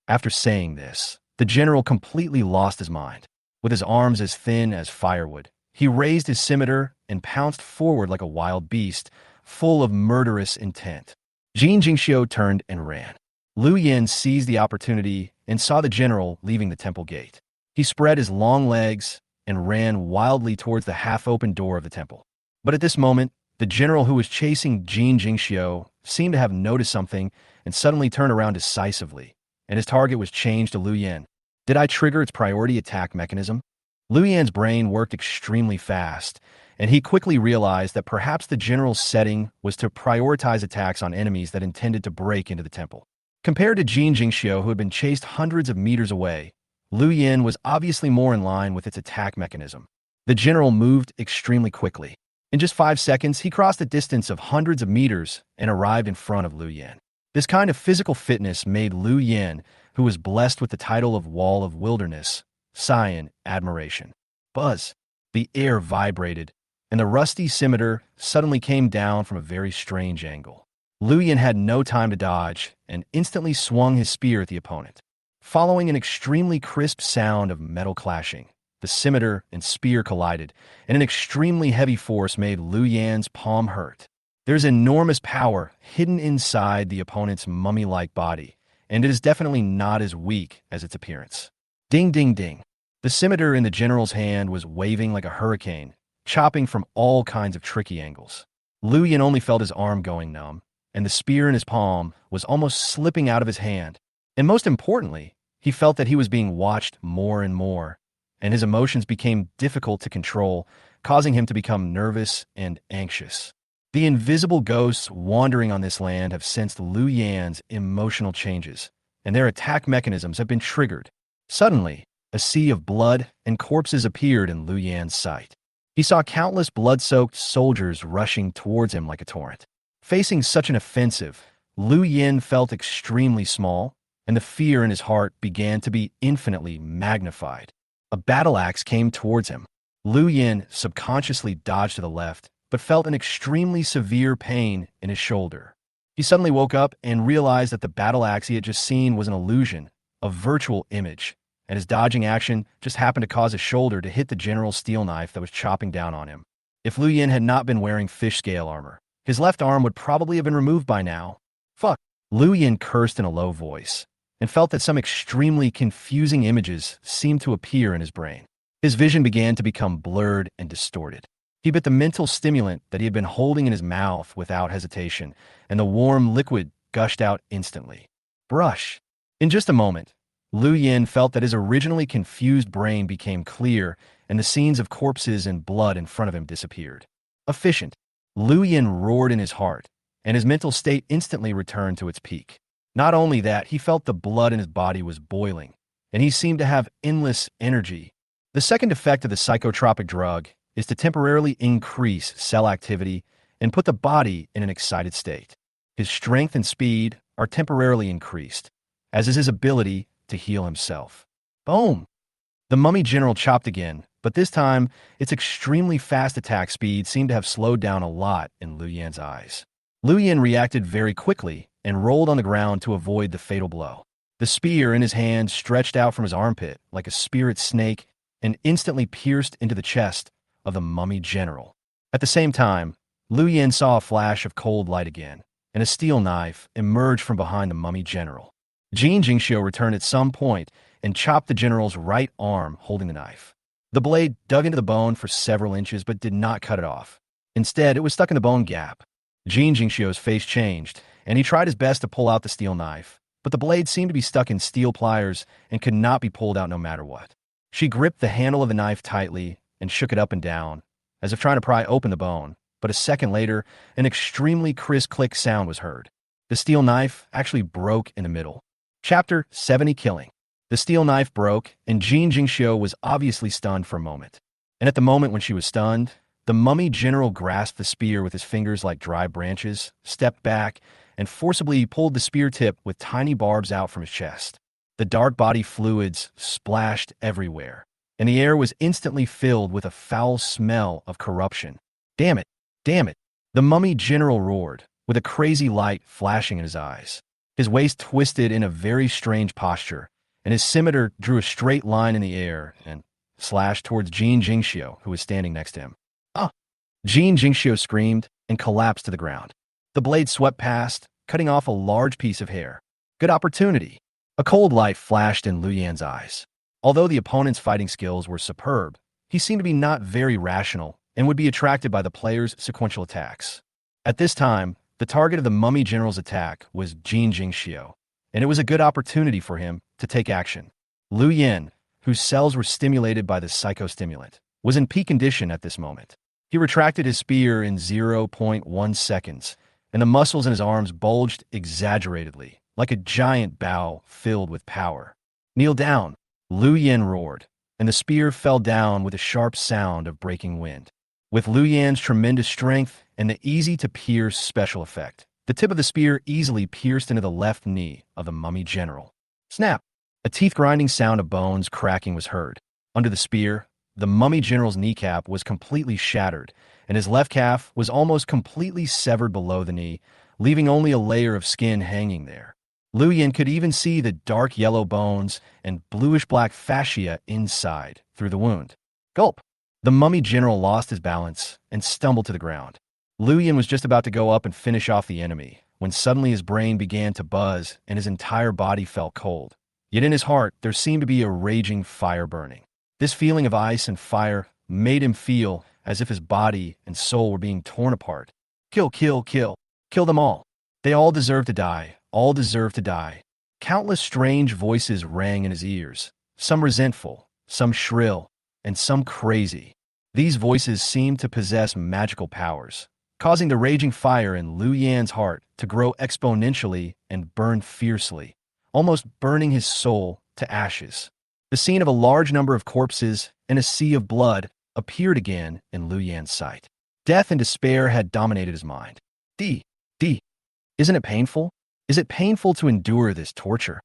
After saying this, the general completely lost his mind. With his arms as thin as firewood, he raised his scimitar and pounced forward like a wild beast, full of murderous intent. Jin Jingxiu turned and ran. Liu Yin seized the opportunity and saw the general leaving the temple gate. He spread his long legs and ran wildly towards the half-open door of the temple. But at this moment, the general who was chasing Jin Jingxiu seemed to have noticed something and suddenly turned around decisively, and his target was changed to Liu Yin. Did I trigger its priority attack mechanism? Liu Yan's brain worked extremely fast, and he quickly realized that perhaps the general's setting was to prioritize attacks on enemies that intended to break into the temple. Compared to Jin Jingxiu, who had been chased hundreds of meters away, Liu Yin was obviously more in line with its attack mechanism. The general moved extremely quickly. In just 5 seconds, he crossed a distance of hundreds of meters and arrived in front of Liu Yin. This kind of physical fitness made Liu Yin, who was blessed with the title of Wall of Wilderness, sigh in admiration. Buzz! The air vibrated, and the rusty scimitar suddenly came down from a very strange angle. Liu Yin had no time to dodge and instantly swung his spear at the opponent. Following an extremely crisp sound of metal clashing, the scimitar and spear collided, and an extremely heavy force made Liu Yan's palm hurt. There's enormous power hidden inside the opponent's mummy-like body, and it is definitely not as weak as its appearance. Ding, ding, ding. The scimitar in the general's hand was waving like a hurricane, chopping from all kinds of tricky angles. Liu Yin only felt his arm going numb, and the spear in his palm was almost slipping out of his hand. And most importantly, he felt that he was being watched more and more, and his emotions became difficult to control, causing him to become nervous and anxious. The invisible ghosts wandering on this land have sensed Liu Yan's emotional changes, and their attack mechanisms have been triggered. Suddenly, a sea of blood and corpses appeared in Liu Yan's sight. He saw countless blood-soaked soldiers rushing towards him like a torrent. Facing such an offensive, Liu Yin felt extremely small, and the fear in his heart began to be infinitely magnified. A battle axe came towards him. Liu Yin subconsciously dodged to the left, but felt an extremely severe pain in his shoulder. He suddenly woke up and realized that the battle axe he had just seen was an illusion, a virtual image, and his dodging action just happened to cause his shoulder to hit the general's steel knife that was chopping down on him. If Liu Yin had not been wearing fish scale armor, his left arm would probably have been removed by now. Fuck! Liu Yin cursed in a low voice, and felt that some extremely confusing images seemed to appear in his brain. His vision began to become blurred and distorted. He bit the mental stimulant that he had been holding in his mouth without hesitation, and the warm liquid gushed out instantly. Brush! In just a moment, Liu Yin felt that his originally confused brain became clear, and the scenes of corpses and blood in front of him disappeared. Efficient! Liu Yin roared in his heart, and his mental state instantly returned to its peak. Not only that, he felt the blood in his body was boiling, and he seemed to have endless energy. The second effect of the psychotropic drug is to temporarily increase cell activity and put the body in an excited state. His strength and speed are temporarily increased, as is his ability to heal himself. Boom! The mummy general chopped again, but this time, its extremely fast attack speed seemed to have slowed down a lot in Liu Yan's eyes. Liu Yin reacted very quickly and rolled on the ground to avoid the fatal blow. The spear in his hand stretched out from his armpit like a spirit snake and instantly pierced into the chest of the mummy general. At the same time, Liu Yin saw a flash of cold light again, and a steel knife emerged from behind the mummy general. Jin Jingxiu returned at some point and chopped the general's right arm holding the knife. The blade dug into the bone for several inches but did not cut it off. Instead, it was stuck in the bone gap. Jin Jingxiu's face changed, and he tried his best to pull out the steel knife, but the blade seemed to be stuck in steel pliers and could not be pulled out no matter what. She gripped the handle of the knife tightly and shook it up and down, as if trying to pry open the bone, but a second later, an extremely crisp click sound was heard. The steel knife actually broke in the middle. Chapter 70 Killing. The steel knife broke, and Jin Jingxiu was obviously stunned for a moment. And at the moment when she was stunned, the mummy general grasped the spear with his fingers like dry branches, stepped back, and forcibly pulled the spear tip with tiny barbs out from his chest. The dark body fluids splashed everywhere, and the air was instantly filled with a foul smell of corruption. Damn it! Damn it! The mummy general roared, with a crazy light flashing in his eyes. His waist twisted in a very strange posture, and his scimitar drew a straight line in the air and slashed towards Jin Jingxiu, who was standing next to him. Ah! Jin Jingxiu screamed and collapsed to the ground. The blade swept past, cutting off a large piece of hair. Good opportunity. A cold light flashed in Lu Yan's eyes. Although the opponent's fighting skills were superb, he seemed to be not very rational and would be attracted by the player's sequential attacks. At this time, the target of the Mummy General's attack was Jin Jingxiu, and it was a good opportunity for him to take action. Lu Yan, whose cells were stimulated by the psychostimulant, was in peak condition at this moment. He retracted his spear in 0.1 seconds, and the muscles in his arms bulged exaggeratedly, like a giant bow filled with power. "Kneel down," Lu Yan roared, and the spear fell down with a sharp sound of breaking wind. With Lu Yan's tremendous strength and the easy-to-pierce special effect, the tip of the spear easily pierced into the left knee of the Mummy General. Snap! A teeth-grinding sound of bones cracking was heard. Under the spear, the Mummy General's kneecap was completely shattered, and his left calf was almost completely severed below the knee, leaving only a layer of skin hanging there. Lu Yan could even see the dark yellow bones and bluish-black fascia inside, through the wound. Gulp! The Mummy General lost his balance and stumbled to the ground. Lu Yan was just about to go up and finish off the enemy, when suddenly his brain began to buzz and his entire body felt cold. Yet in his heart, there seemed to be a raging fire burning. This feeling of ice and fire made him feel as if his body and soul were being torn apart. Kill, kill, kill. Kill them all. They all deserve to die. All deserve to die. Countless strange voices rang in his ears, some resentful, some shrill, and some crazy. These voices seemed to possess magical powers, causing the raging fire in Lu Yan's heart to grow exponentially and burn fiercely, almost burning his soul to ashes. The scene of a large number of corpses and a sea of blood appeared again in Lu Yan's sight. Death and despair had dominated his mind. Isn't it painful? Is it painful to endure this torture?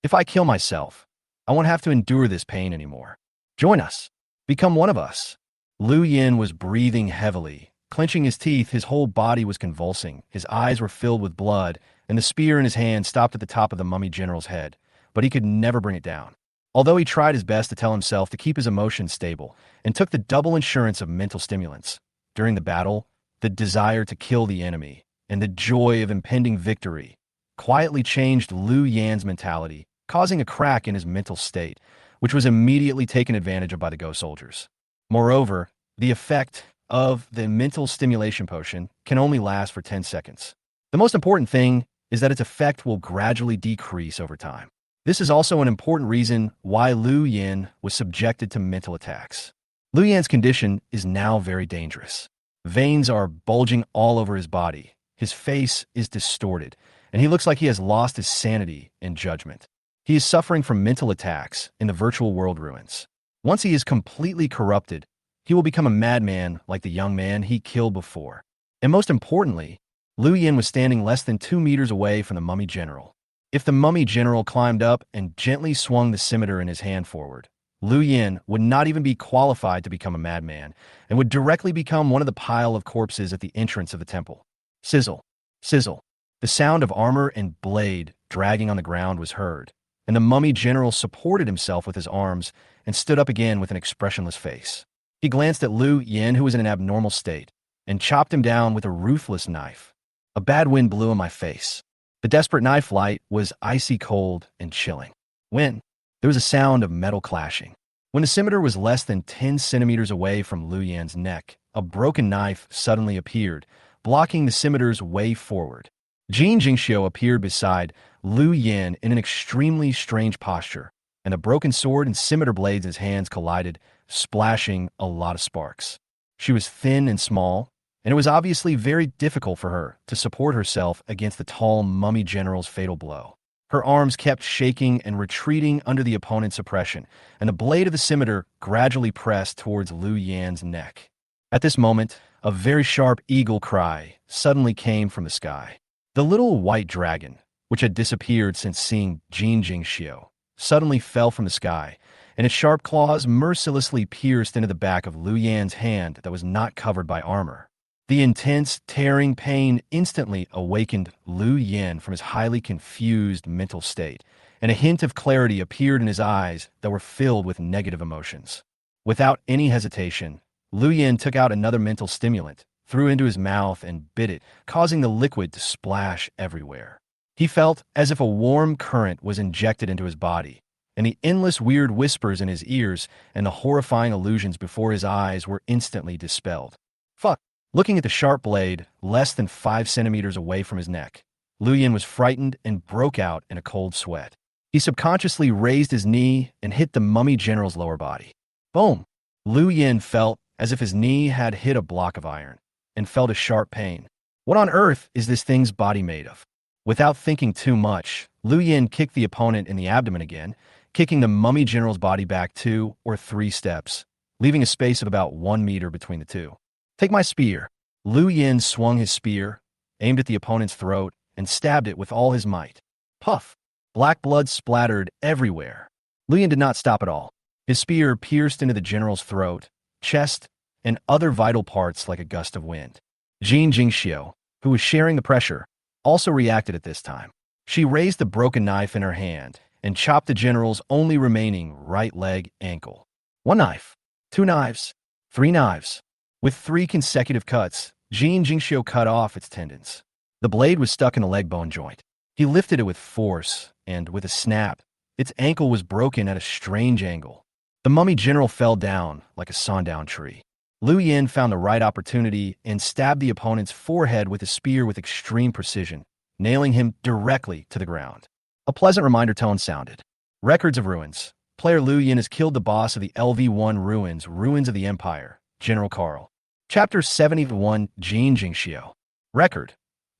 If I kill myself, I won't have to endure this pain anymore. Join us. Become one of us. Lu Yan was breathing heavily. Clenching his teeth, his whole body was convulsing. His eyes were filled with blood, and the spear in his hand stopped at the top of the Mummy General's head, but he could never bring it down. Although he tried his best to tell himself to keep his emotions stable and took the double insurance of mental stimulants, during the battle, the desire to kill the enemy and the joy of impending victory quietly changed Lu Yan's mentality, causing a crack in his mental state, which was immediately taken advantage of by the ghost soldiers. Moreover, the effect of the mental stimulation potion can only last for 10 seconds. The most important thing is that its effect will gradually decrease over time. This is also an important reason why Lu Yan was subjected to mental attacks. Lu Yan's condition is now very dangerous. Veins are bulging all over his body. His face is distorted, and he looks like he has lost his sanity and judgment. He is suffering from mental attacks in the virtual world ruins. Once he is completely corrupted, he will become a madman like the young man he killed before. And most importantly, Lu Yan was standing less than 2 meters away from the Mummy General. If the Mummy General climbed up and gently swung the scimitar in his hand forward, Lu Yan would not even be qualified to become a madman and would directly become one of the pile of corpses at the entrance of the temple. Sizzle, sizzle. The sound of armor and blade dragging on the ground was heard, and the Mummy General supported himself with his arms and stood up again with an expressionless face. He glanced at Lu Yan, who was in an abnormal state, and chopped him down with a ruthless knife. A bad wind blew in my face. The desperate knife light was icy cold and chilling. When there was a sound of metal clashing. When the scimitar was less than 10 centimeters away from Lu Yan's neck, a broken knife suddenly appeared, blocking the scimitar's way forward. Jin Jingxiu appeared beside Lu Yan in an extremely strange posture, and the broken sword and scimitar blades in his hands collided, splashing a lot of sparks. She was thin and small, and it was obviously very difficult for her to support herself against the tall Mummy General's fatal blow. Her arms kept shaking and retreating under the opponent's oppression, and the blade of the scimitar gradually pressed towards Lu Yan's neck. At this moment, a very sharp eagle cry suddenly came from the sky. The little white dragon, which had disappeared since seeing Jin Jingxiu, suddenly fell from the sky, and its sharp claws mercilessly pierced into the back of Lu Yan's hand that was not covered by armor. The intense, tearing pain instantly awakened Lu Yin from his highly confused mental state, and a hint of clarity appeared in his eyes that were filled with negative emotions. Without any hesitation, Lu Yin took out another mental stimulant, threw it into his mouth, and bit it, causing the liquid to splash everywhere. He felt as if a warm current was injected into his body, and the endless weird whispers in his ears and the horrifying illusions before his eyes were instantly dispelled. Fuck! Looking at the sharp blade, less than 5 centimeters away from his neck, Lu Yin was frightened and broke out in a cold sweat. He subconsciously raised his knee and hit the mummy general's lower body. Boom! Lu Yin felt as if his knee had hit a block of iron, and felt a sharp pain. What on earth is this thing's body made of? Without thinking too much, Lu Yin kicked the opponent in the abdomen again, kicking the mummy general's body back 2 or 3 steps, leaving a space of about 1 meter between the two. Take my spear. Lu Yin swung his spear, aimed at the opponent's throat, and stabbed it with all his might. Puff! Black blood splattered everywhere. Lu Yin did not stop at all. His spear pierced into the general's throat, chest, and other vital parts like a gust of wind. Jin Jingxiu, who was sharing the pressure, also reacted at this time. She raised the broken knife in her hand and chopped the general's only remaining right leg ankle. 1 knife, 2 knives, 3 knives. With 3 consecutive cuts, Jin Jingxiu cut off its tendons. The blade was stuck in the leg bone joint. He lifted it with force, and with a snap, its ankle was broken at a strange angle. The mummy general fell down like a sawn-down tree. Lu Yin found the right opportunity and stabbed the opponent's forehead with a spear with extreme precision, nailing him directly to the ground. A pleasant reminder tone sounded. Records of ruins. Player Lu Yin has killed the boss of the LV-1 Ruins of the Empire, General Carl. Chapter 71, Jin Jingxiu. Record.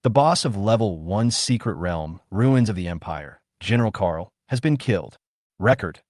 The boss of Level 1 Secret Realm, Ruins of the Empire, General Carl, has been killed. Record.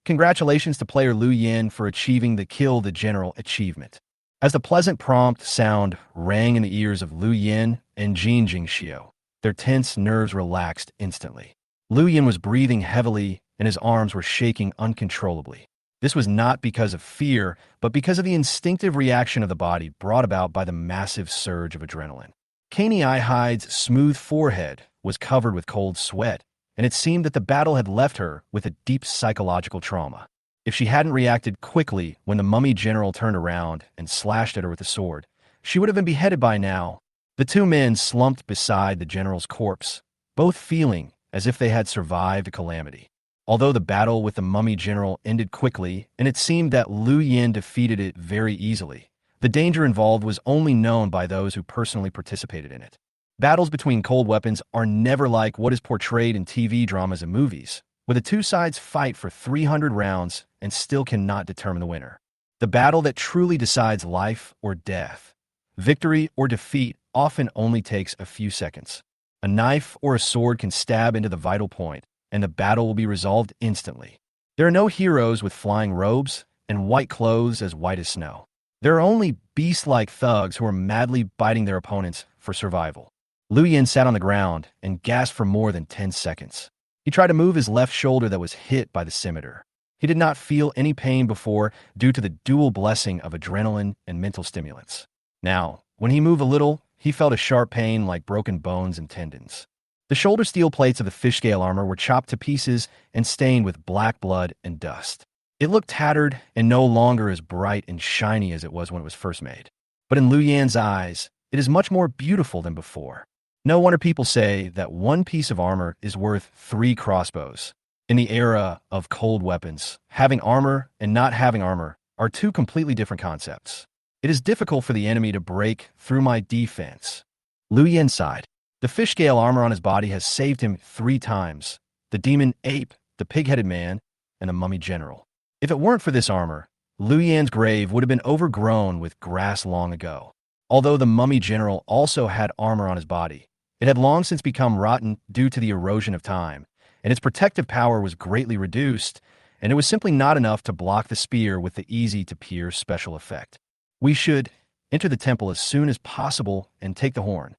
Congratulations to player Lu Yin for achieving the Kill the General achievement. As the pleasant prompt sound rang in the ears of Lu Yin and Jin Jingxiu, their tense nerves relaxed instantly. Lu Yin was breathing heavily and his arms were shaking uncontrollably. This was not because of fear, but because of the instinctive reaction of the body brought about by the massive surge of adrenaline. Caney Hide's smooth forehead was covered with cold sweat, and it seemed that the battle had left her with a deep psychological trauma. If she hadn't reacted quickly when the mummy general turned around and slashed at her with a sword, she would have been beheaded by now. The 2 men slumped beside the general's corpse, both feeling as if they had survived a calamity. Although the battle with the mummy general ended quickly, and it seemed that Lu Yin defeated it very easily, the danger involved was only known by those who personally participated in it. Battles between cold weapons are never like what is portrayed in TV dramas and movies, where the 2 sides fight for 300 rounds and still cannot determine the winner. The battle that truly decides life or death, victory or defeat, often only takes a few seconds. A knife or a sword can stab into the vital point, and the battle will be resolved instantly. There are no heroes with flying robes and white clothes as white as snow. There are only beast-like thugs who are madly biting their opponents for survival. Lu Yin sat on the ground and gasped for more than 10 seconds. He tried to move his left shoulder that was hit by the scimitar. He did not feel any pain before due to the dual blessing of adrenaline and mental stimulants. Now, when he moved a little, he felt a sharp pain like broken bones and tendons. The shoulder steel plates of the fish scale armor were chopped to pieces and stained with black blood and dust. It looked tattered and no longer as bright and shiny as it was when it was first made. But in Lu Yan's eyes, it is much more beautiful than before. No wonder people say that 1 piece of armor is worth 3 crossbows. In the era of cold weapons, having armor and not having armor are 2 completely different concepts. It is difficult for the enemy to break through my defense. Lu Yin sighed. The fish scale armor on his body has saved him 3 times. The demon ape, the pig-headed man, and the mummy general. If it weren't for this armor, Lu Yan's grave would have been overgrown with grass long ago. Although the mummy general also had armor on his body, it had long since become rotten due to the erosion of time, and its protective power was greatly reduced, and it was simply not enough to block the spear with the easy-to-pierce special effect. We should enter the temple as soon as possible and take the horn.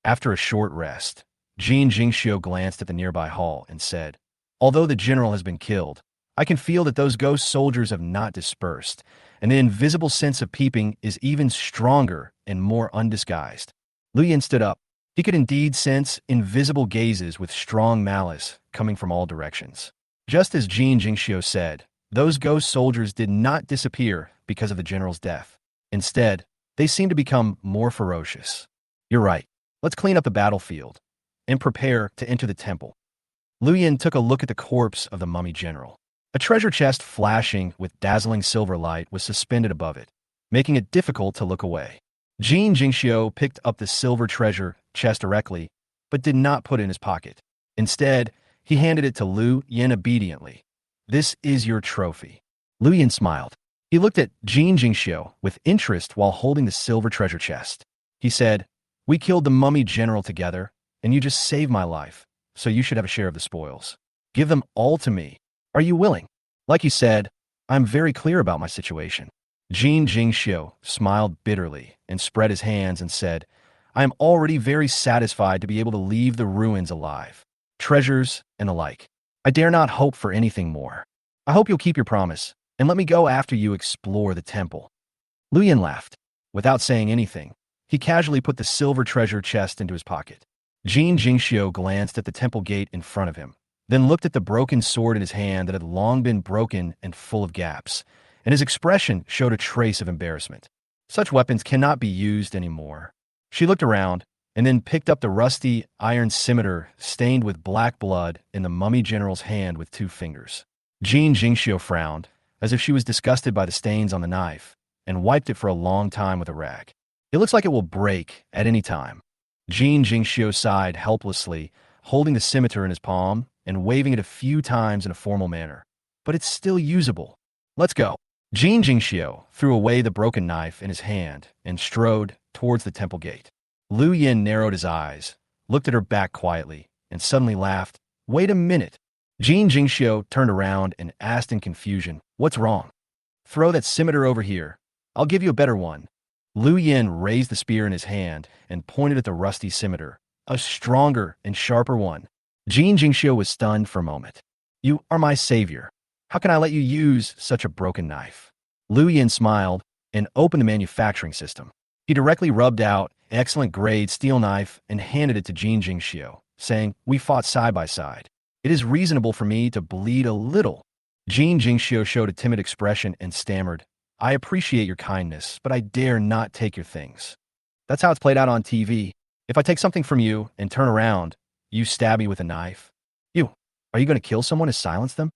After a short rest, Jin Jingxiu glanced at the nearby hall and said, "Although the general has been killed, I can feel that those ghost soldiers have not dispersed, and the invisible sense of peeping is even stronger and more undisguised. Lu Yin stood up. He could indeed sense invisible gazes with strong malice coming from all directions. Just as Jin Jingxiu said, those ghost soldiers did not disappear because of the general's death. Instead, they seemed to become more ferocious. You're right. Let's clean up the battlefield and prepare to enter the temple. Lu Yin took a look at the corpse of the mummy general. A treasure chest flashing with dazzling silver light was suspended above it, making it difficult to look away. Jin Jingxiu picked up the silver treasure chest directly, but did not put it in his pocket. Instead, he handed it to Lu Yin obediently. This is your trophy. Lu Yin smiled. He looked at Jin Jingxiu with interest while holding the silver treasure chest. He said, "We killed the mummy general together, and you just saved my life, so you should have a share of the spoils. Give them all to me. Are you willing?" Like you said, I'm very clear about my situation. Jin Jingxiu smiled bitterly and spread his hands and said, I am already very satisfied to be able to leave the ruins alive. Treasures and the like. I dare not hope for anything more. I hope you'll keep your promise and let me go after you explore the temple. Lu Yin laughed. Without saying anything, he casually put the silver treasure chest into his pocket. Jin Jingxiu glanced at the temple gate in front of him, then looked at the broken sword in his hand that had long been broken and full of gaps, and his expression showed a trace of embarrassment. Such weapons cannot be used anymore. She looked around, and then picked up the rusty iron scimitar stained with black blood in the mummy general's hand with 2 fingers. Jin Jingxiu frowned, as if she was disgusted by the stains on the knife, and wiped it for a long time with a rag. It looks like it will break at any time. Jin Jingxiu sighed helplessly, holding the scimitar in his palm and waving it a few times in a formal manner. But it's still usable. Let's go. Jin Jingxiu threw away the broken knife in his hand and strode towards the temple gate. Lu Yin narrowed his eyes, looked at her back quietly, and suddenly laughed. Wait a minute. Jin Jingxiu turned around and asked in confusion, What's wrong? Throw that scimitar over here. I'll give you a better one. Lu Yin raised the spear in his hand and pointed at the rusty scimitar, a stronger and sharper one. Jin Jingxiu was stunned for a moment. You are my savior. How can I let you use such a broken knife? Lu Yin smiled and opened the manufacturing system. He directly rubbed out an excellent grade steel knife and handed it to Jin Jingxiu, saying, We fought side by side. It is reasonable for me to bleed a little. Jin Jingxiu showed a timid expression and stammered, I appreciate your kindness, but I dare not take your things. That's how it's played out on TV. If I take something from you and turn around, you stab me with a knife. Are you going to kill someone to silence them?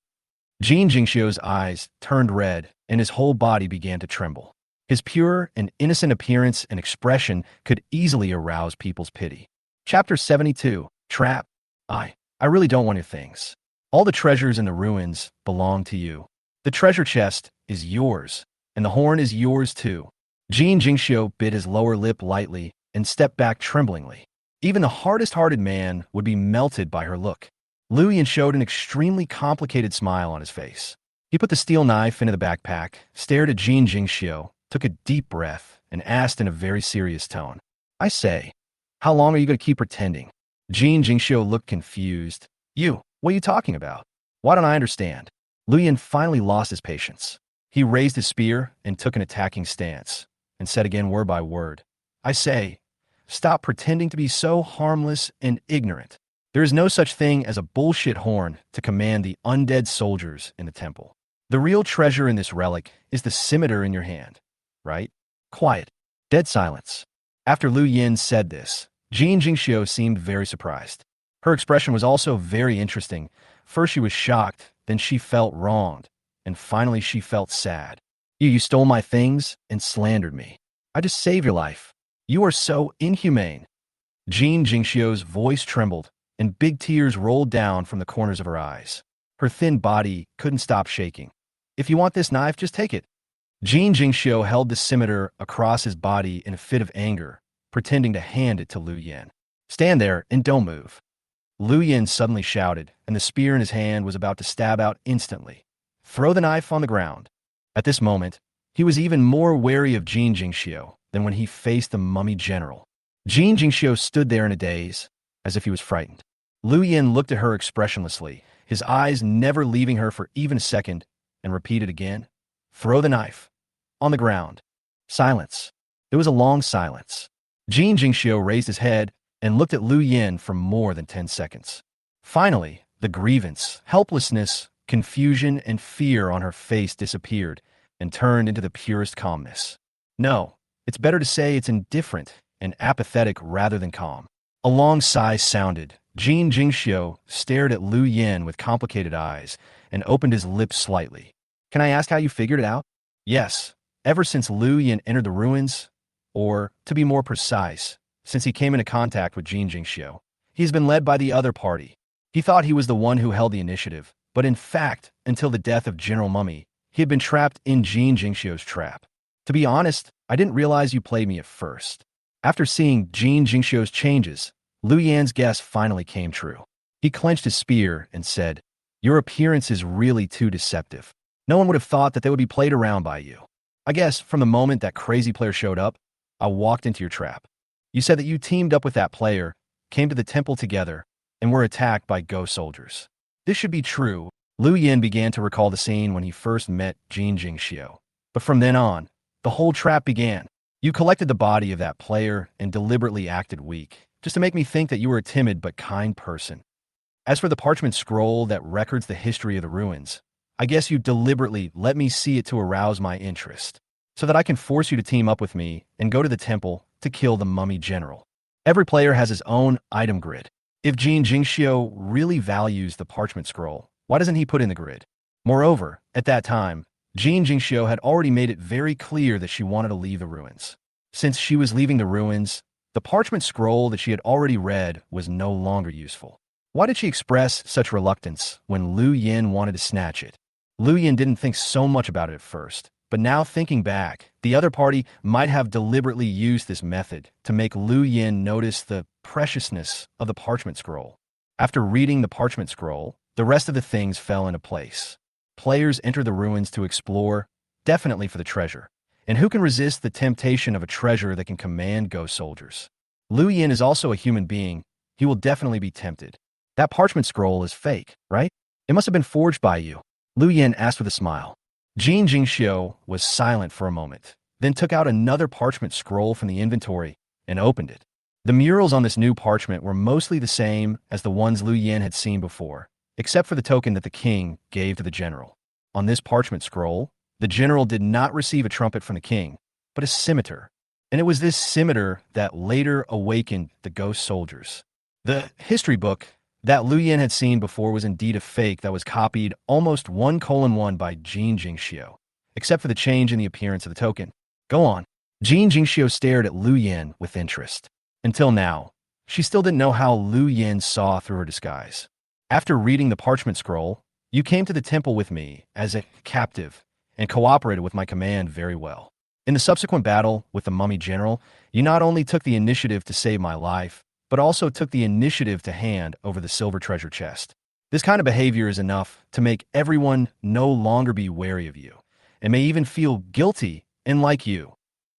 Jin Jingxiu's eyes turned red and his whole body began to tremble. His pure and innocent appearance and expression could easily arouse people's pity. Chapter 72, Trap. I really don't want your things. All the treasures in the ruins belong to you. The treasure chest is yours, and the horn is yours too. Jin Jingxiu bit his lower lip lightly and stepped back tremblingly. Even the hardest-hearted man would be melted by her look. Lu Yin showed an extremely complicated smile on his face. He put the steel knife into the backpack, stared at Jin Jingxiu, took a deep breath, and asked in a very serious tone, I say, how long are you going to keep pretending? Jin Jingxiu looked confused. What are you talking about? Why don't I understand? Lu Yin finally lost his patience. He raised his spear and took an attacking stance, and said again word by word, I say, stop pretending to be so harmless and ignorant. There is no such thing as a bullshit horn to command the undead soldiers in the temple. The real treasure in this relic is the scimitar in your hand, right? Quiet. Dead silence. After Lu Yin said this, Jin Jingxiu seemed very surprised. Her expression was also very interesting. First she was shocked, then she felt wronged, and finally she felt sad. You stole my things and slandered me. I just saved your life. You are so inhumane. Jin Jingxiu's voice trembled, and big tears rolled down from the corners of her eyes. Her thin body couldn't stop shaking. If you want this knife, just take it. Jin Jingxiu held the scimitar across his body in a fit of anger, pretending to hand it to Lu Yin. Stand there and don't move. Lu Yin suddenly shouted, and the spear in his hand was about to stab out instantly. Throw the knife on the ground. At this moment, he was even more wary of Jin Jingxiu than when he faced the mummy general. Jin Jingxiu stood there in a daze, as if he was frightened. Lu Yin looked at her expressionlessly, his eyes never leaving her for even a second, and repeated again, Throw the knife. on the ground. Silence. It was a long silence. Jin Jingxiu raised his head and looked at Lu Yin for more than 10 seconds. Finally, the grievance, helplessness, confusion, and fear on her face disappeared and turned into the purest calmness. No, it's better to say it's indifferent and apathetic rather than calm. A long sigh sounded. Jin Jingxiu stared at Lu Yin with complicated eyes and opened his lips slightly. Can I ask how you figured it out? Yes, ever since Lu Yin entered the ruins, or, to be more precise, since he came into contact with Jin Jingxiu, he's been led by the other party. He thought he was the one who held the initiative, but in fact, until the death of General Mummy, he had been trapped in Jin Jingxiu's trap. To be honest, I didn't realize you played me at first. After seeing Jin Jingxiu's changes, Lu Yan's guess finally came true. He clenched his spear and said, "Your appearance is really too deceptive. No one would have thought that they would be played around by you. I guess from the moment that crazy player showed up, I walked into your trap. You said that you teamed up with that player, came to the temple together, and were attacked by ghost soldiers. This should be true." Lu Yin began to recall the scene when he first met Jin Jingxiu. But from then on, the whole trap began. You collected the body of that player and deliberately acted weak, just to make me think that you were a timid but kind person. As for the parchment scroll that records the history of the ruins, I guess you deliberately let me see it to arouse my interest, so that I can force you to team up with me and go to the temple to kill the mummy general. Every player has his own item grid. If Jin Jingxiu really values the parchment scroll, why doesn't he put in the grid? Moreover, at that time, Jin Jingxiu had already made it very clear that she wanted to leave the ruins. Since she was leaving the ruins, the parchment scroll that she had already read was no longer useful. Why did she express such reluctance when Lu Yin wanted to snatch it? Lu Yin didn't think so much about it at first, but now thinking back, the other party might have deliberately used this method to make Lu Yin notice the preciousness of the parchment scroll. After reading the parchment scroll, the rest of the things fell into place. Players enter the ruins to explore, definitely for the treasure. And who can resist the temptation of a treasure that can command ghost soldiers? Lu Yin is also a human being. He will definitely be tempted. That parchment scroll is fake, right? It must have been forged by you. Lu Yin asked with a smile. Jin Jingxiu was silent for a moment, then took out another parchment scroll from the inventory and opened it. The murals on this new parchment were mostly the same as the ones Lu Yin had seen before, except for the token that the king gave to the general. On this parchment scroll, the general did not receive a trumpet from the king, but a scimitar. And it was this scimitar that later awakened the ghost soldiers. The history book that Lu Yin had seen before was indeed a fake that was copied almost 1:1 by Jin Jingxiu, except for the change in the appearance of the token. Go on. Jin Jingxiu stared at Lu Yin with interest. Until now, she still didn't know how Lu Yin saw through her disguise. After reading the parchment scroll, you came to the temple with me as a captive and cooperated with my command very well. In the subsequent battle with the mummy general, you not only took the initiative to save my life, but also took the initiative to hand over the silver treasure chest. This kind of behavior is enough to make everyone no longer be wary of you, and may even feel guilty and like you.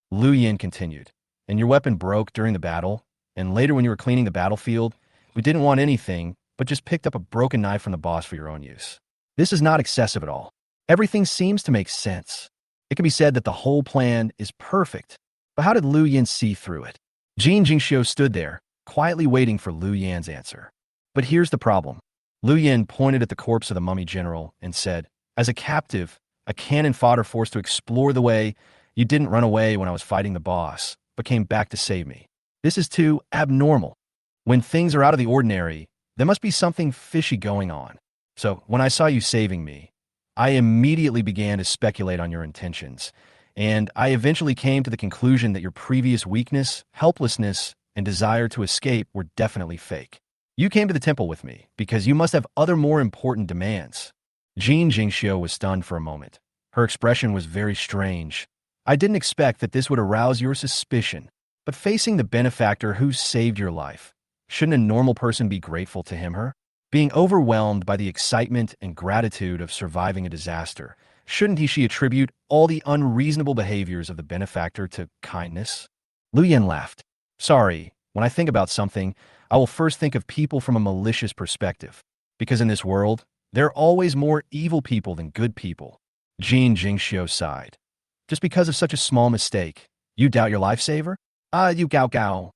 Lu Yin continued, and your weapon broke during the battle, and later when you were cleaning the battlefield, we didn't want anything, but just picked up a broken knife from the boss for your own use. This is not excessive at all. Everything seems to make sense. It can be said that the whole plan is perfect, but how did Lu Yin see through it? Jin Jingxiu stood there, quietly waiting for Lu Yan's answer. But here's the problem. Lu Yin pointed at the corpse of the mummy general and said, as a captive, a cannon fodder forced to explore the way, you didn't run away when I was fighting the boss, but came back to save me. This is too abnormal. When things are out of the ordinary, there must be something fishy going on. So when I saw you saving me, I immediately began to speculate on your intentions, and I eventually came to the conclusion that your previous weakness, helplessness, and desire to escape were definitely fake. You came to the temple with me because you must have other more important demands. Jin Jingxiu was stunned for a moment. Her expression was very strange. I didn't expect that this would arouse your suspicion, but facing the benefactor who saved your life, shouldn't a normal person be grateful to him/her? Being overwhelmed by the excitement and gratitude of surviving a disaster, shouldn't he/she attribute all the unreasonable behaviors of the benefactor to kindness? Lu Yin laughed. Sorry, when I think about something, I will first think of people from a malicious perspective, because in this world, there are always more evil people than good people. Jin Jingxiu sighed. Just because of such a small mistake, you doubt your lifesaver? Ah, you gao gao.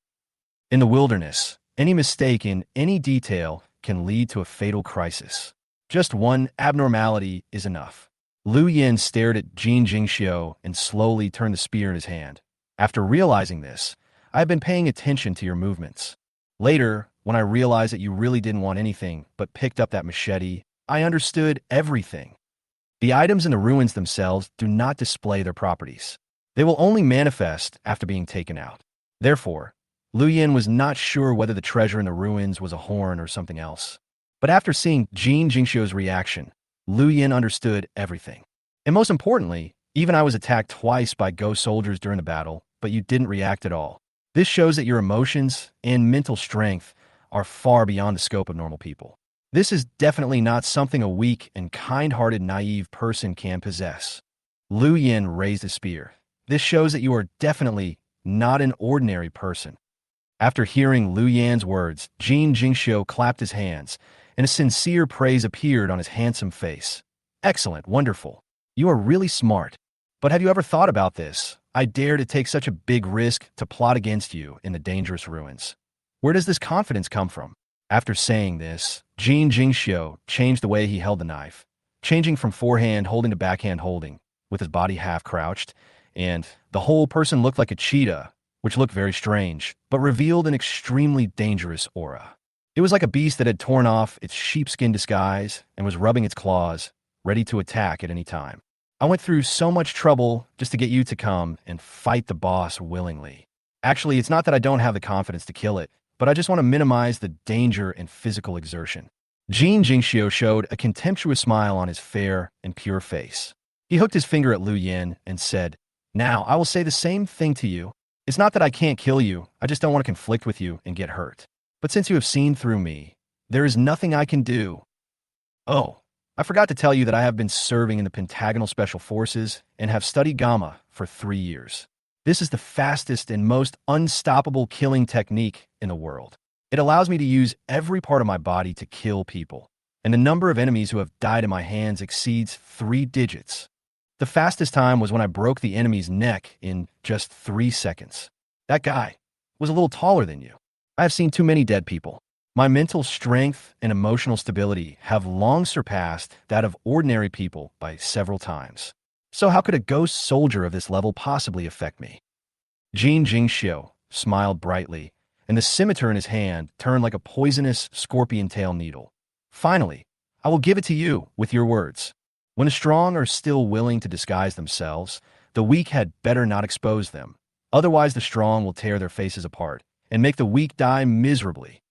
In the wilderness, any mistake in any detail can lead to a fatal crisis. Just one abnormality is enough. Lu Yin stared at Jin Jingxiu and slowly turned the spear in his hand. After realizing this, I have been paying attention to your movements. Later, when I realized that you really didn't want anything but picked up that machete, I understood everything. The items in the ruins themselves do not display their properties. They will only manifest after being taken out. Therefore, Lu Yin was not sure whether the treasure in the ruins was a horn or something else. But after seeing Jin Jingxiu's reaction, Lu Yin understood everything. And most importantly, even I was attacked twice by ghost soldiers during the battle, but you didn't react at all. This shows that your emotions and mental strength are far beyond the scope of normal people. This is definitely not something a weak and kind-hearted naive person can possess. Lu Yin raised a spear. This shows that you are definitely not an ordinary person. After hearing Lu Yan's words, Jin Jingxiu clapped his hands, and a sincere praise appeared on his handsome face. Excellent, wonderful. You are really smart. But have you ever thought about this? I dare to take such a big risk to plot against you in the dangerous ruins. Where does this confidence come from? After saying this, Jin Jingxiu changed the way he held the knife, changing from forehand holding to backhand holding, with his body half crouched, and the whole person looked like a cheetah, which looked very strange, but revealed an extremely dangerous aura. It was like a beast that had torn off its sheepskin disguise and was rubbing its claws, ready to attack at any time. I went through so much trouble just to get you to come and fight the boss willingly. Actually, it's not that I don't have the confidence to kill it, but I just want to minimize the danger and physical exertion. Jin Jingxiu showed a contemptuous smile on his fair and pure face. He hooked his finger at Lu Yin and said, "Now, I will say the same thing to you. It's not that I can't kill you, I just don't want to conflict with you and get hurt. But since you have seen through me, there is nothing I can do." Oh, I forgot to tell you that I have been serving in the Pentagonal Special Forces and have studied Gamma for 3 years. This is the fastest and most unstoppable killing technique in the world. It allows me to use every part of my body to kill people, and the number of enemies who have died in my hands exceeds 3 digits. The fastest time was when I broke the enemy's neck in just 3 seconds. That guy was a little taller than you. I have seen too many dead people. My mental strength and emotional stability have long surpassed that of ordinary people by several times. So how could a ghost soldier of this level possibly affect me? Jin Jingxiu smiled brightly, and the scimitar in his hand turned like a poisonous scorpion tail needle. Finally, I will give it to you with your words. When the strong are still willing to disguise themselves, the weak had better not expose them. Otherwise, the strong will tear their faces apart and make the weak die miserably.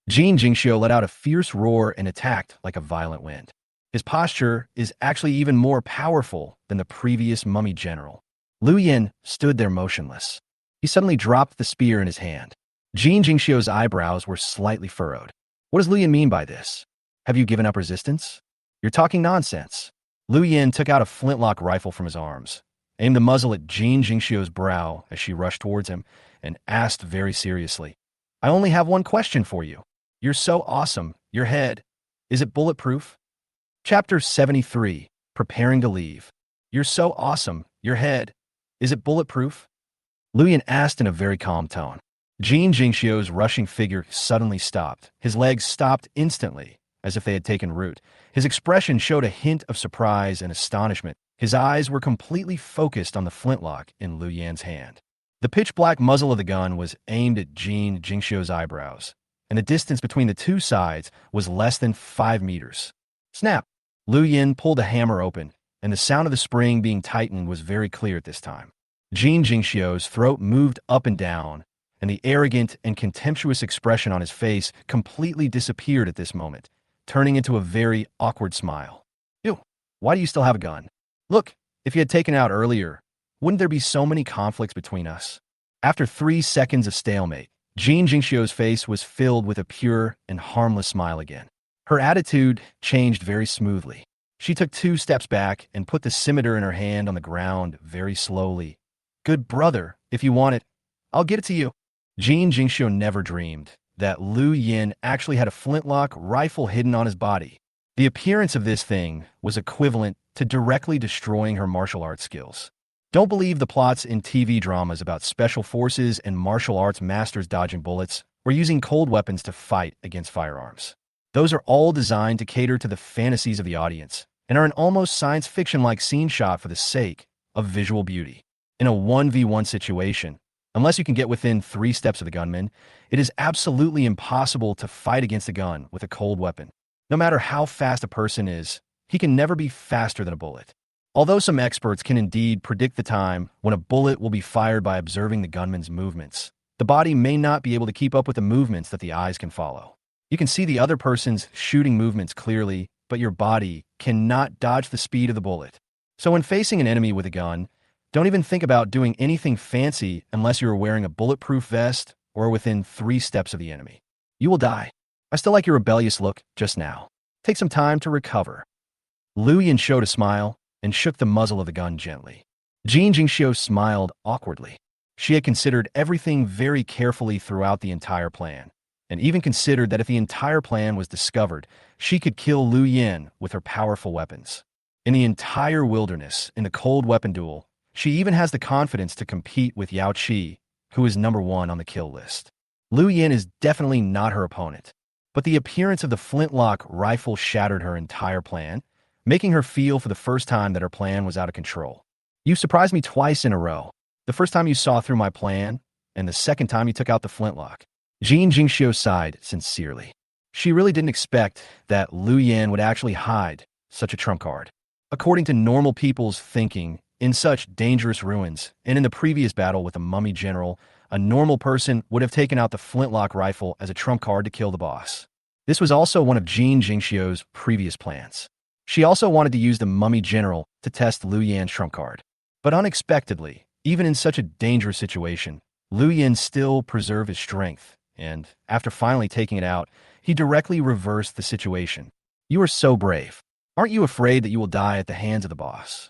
Jin Jingxiu let out a fierce roar and attacked like a violent wind. His posture is actually even more powerful than the previous mummy general. Lu Yin stood there motionless. He suddenly dropped the spear in his hand. Jin Jingxiu's eyebrows were slightly furrowed. What does Lu Yin mean by this? Have you given up resistance? You're talking nonsense. Lu Yin took out a flintlock rifle from his arms, aimed the muzzle at Jin Jingxiu's brow as she rushed towards him, and asked very seriously, "I only have one question for you. You're so awesome. Your head, is it bulletproof?" Chapter 73, Preparing to Leave. You're so awesome. Your head, is it bulletproof? Lu Yin asked in a very calm tone. Jin Jingxiu's rushing figure suddenly stopped. His legs stopped instantly, as if they had taken root. His expression showed a hint of surprise and astonishment. His eyes were completely focused on the flintlock in Lu Yan's hand. The pitch-black muzzle of the gun was aimed at Jin Jingxiu's eyebrows, and the distance between the two sides was less than 5 meters. Snap! Lu Yin pulled a hammer open, and the sound of the spring being tightened was very clear at this time. Jin Jingxiu's throat moved up and down, and the arrogant and contemptuous expression on his face completely disappeared at this moment, turning into a very awkward smile. Ew, why do you still have a gun? Look, if you had taken it out earlier, wouldn't there be so many conflicts between us? After 3 seconds of stalemate, Jin Jingxiu's face was filled with a pure and harmless smile again. Her attitude changed very smoothly. She took 2 steps back and put the scimitar in her hand on the ground very slowly. Good brother, if you want it, I'll get it to you. Jin Jingxiu never dreamed that Lu Yin actually had a flintlock rifle hidden on his body. The appearance of this thing was equivalent to directly destroying her martial arts skills. Don't believe the plots in TV dramas about special forces and martial arts masters dodging bullets or using cold weapons to fight against firearms. Those are all designed to cater to the fantasies of the audience and are an almost science fiction-like scene shot for the sake of visual beauty. In a 1v1 situation, unless you can get within 3 steps of the gunman, it is absolutely impossible to fight against a gun with a cold weapon. No matter how fast a person is, he can never be faster than a bullet. Although some experts can indeed predict the time when a bullet will be fired by observing the gunman's movements, the body may not be able to keep up with the movements that the eyes can follow. You can see the other person's shooting movements clearly, but your body cannot dodge the speed of the bullet. So when facing an enemy with a gun, don't even think about doing anything fancy unless you're wearing a bulletproof vest or within 3 steps of the enemy. You will die. I still like your rebellious look just now. Take some time to recover. Liu Yin showed a smile and shook the muzzle of the gun gently. Jin Jingxiu smiled awkwardly. She had considered everything very carefully throughout the entire plan, and even considered that if the entire plan was discovered, she could kill Liu Yin with her powerful weapons. In the entire wilderness, in the cold weapon duel, she even has the confidence to compete with Yao Qi, who is #1 on the kill list. Liu Yin is definitely not her opponent, but the appearance of the flintlock rifle shattered her entire plan, making her feel for the first time that her plan was out of control. You surprised me twice in a row. The first time you saw through my plan, and the second time you took out the flintlock. Jin Jingxiu sighed sincerely. She really didn't expect that Liu Yin would actually hide such a trump card. According to normal people's thinking, in such dangerous ruins, and in the previous battle with the mummy general, a normal person would have taken out the flintlock rifle as a trump card to kill the boss. This was also one of Jin Jingxiu's previous plans. She also wanted to use the mummy general to test Liu Yan's trump card. But unexpectedly, even in such a dangerous situation, Liu Yan still preserved his strength, and after finally taking it out, he directly reversed the situation. You are so brave. Aren't you afraid that you will die at the hands of the boss?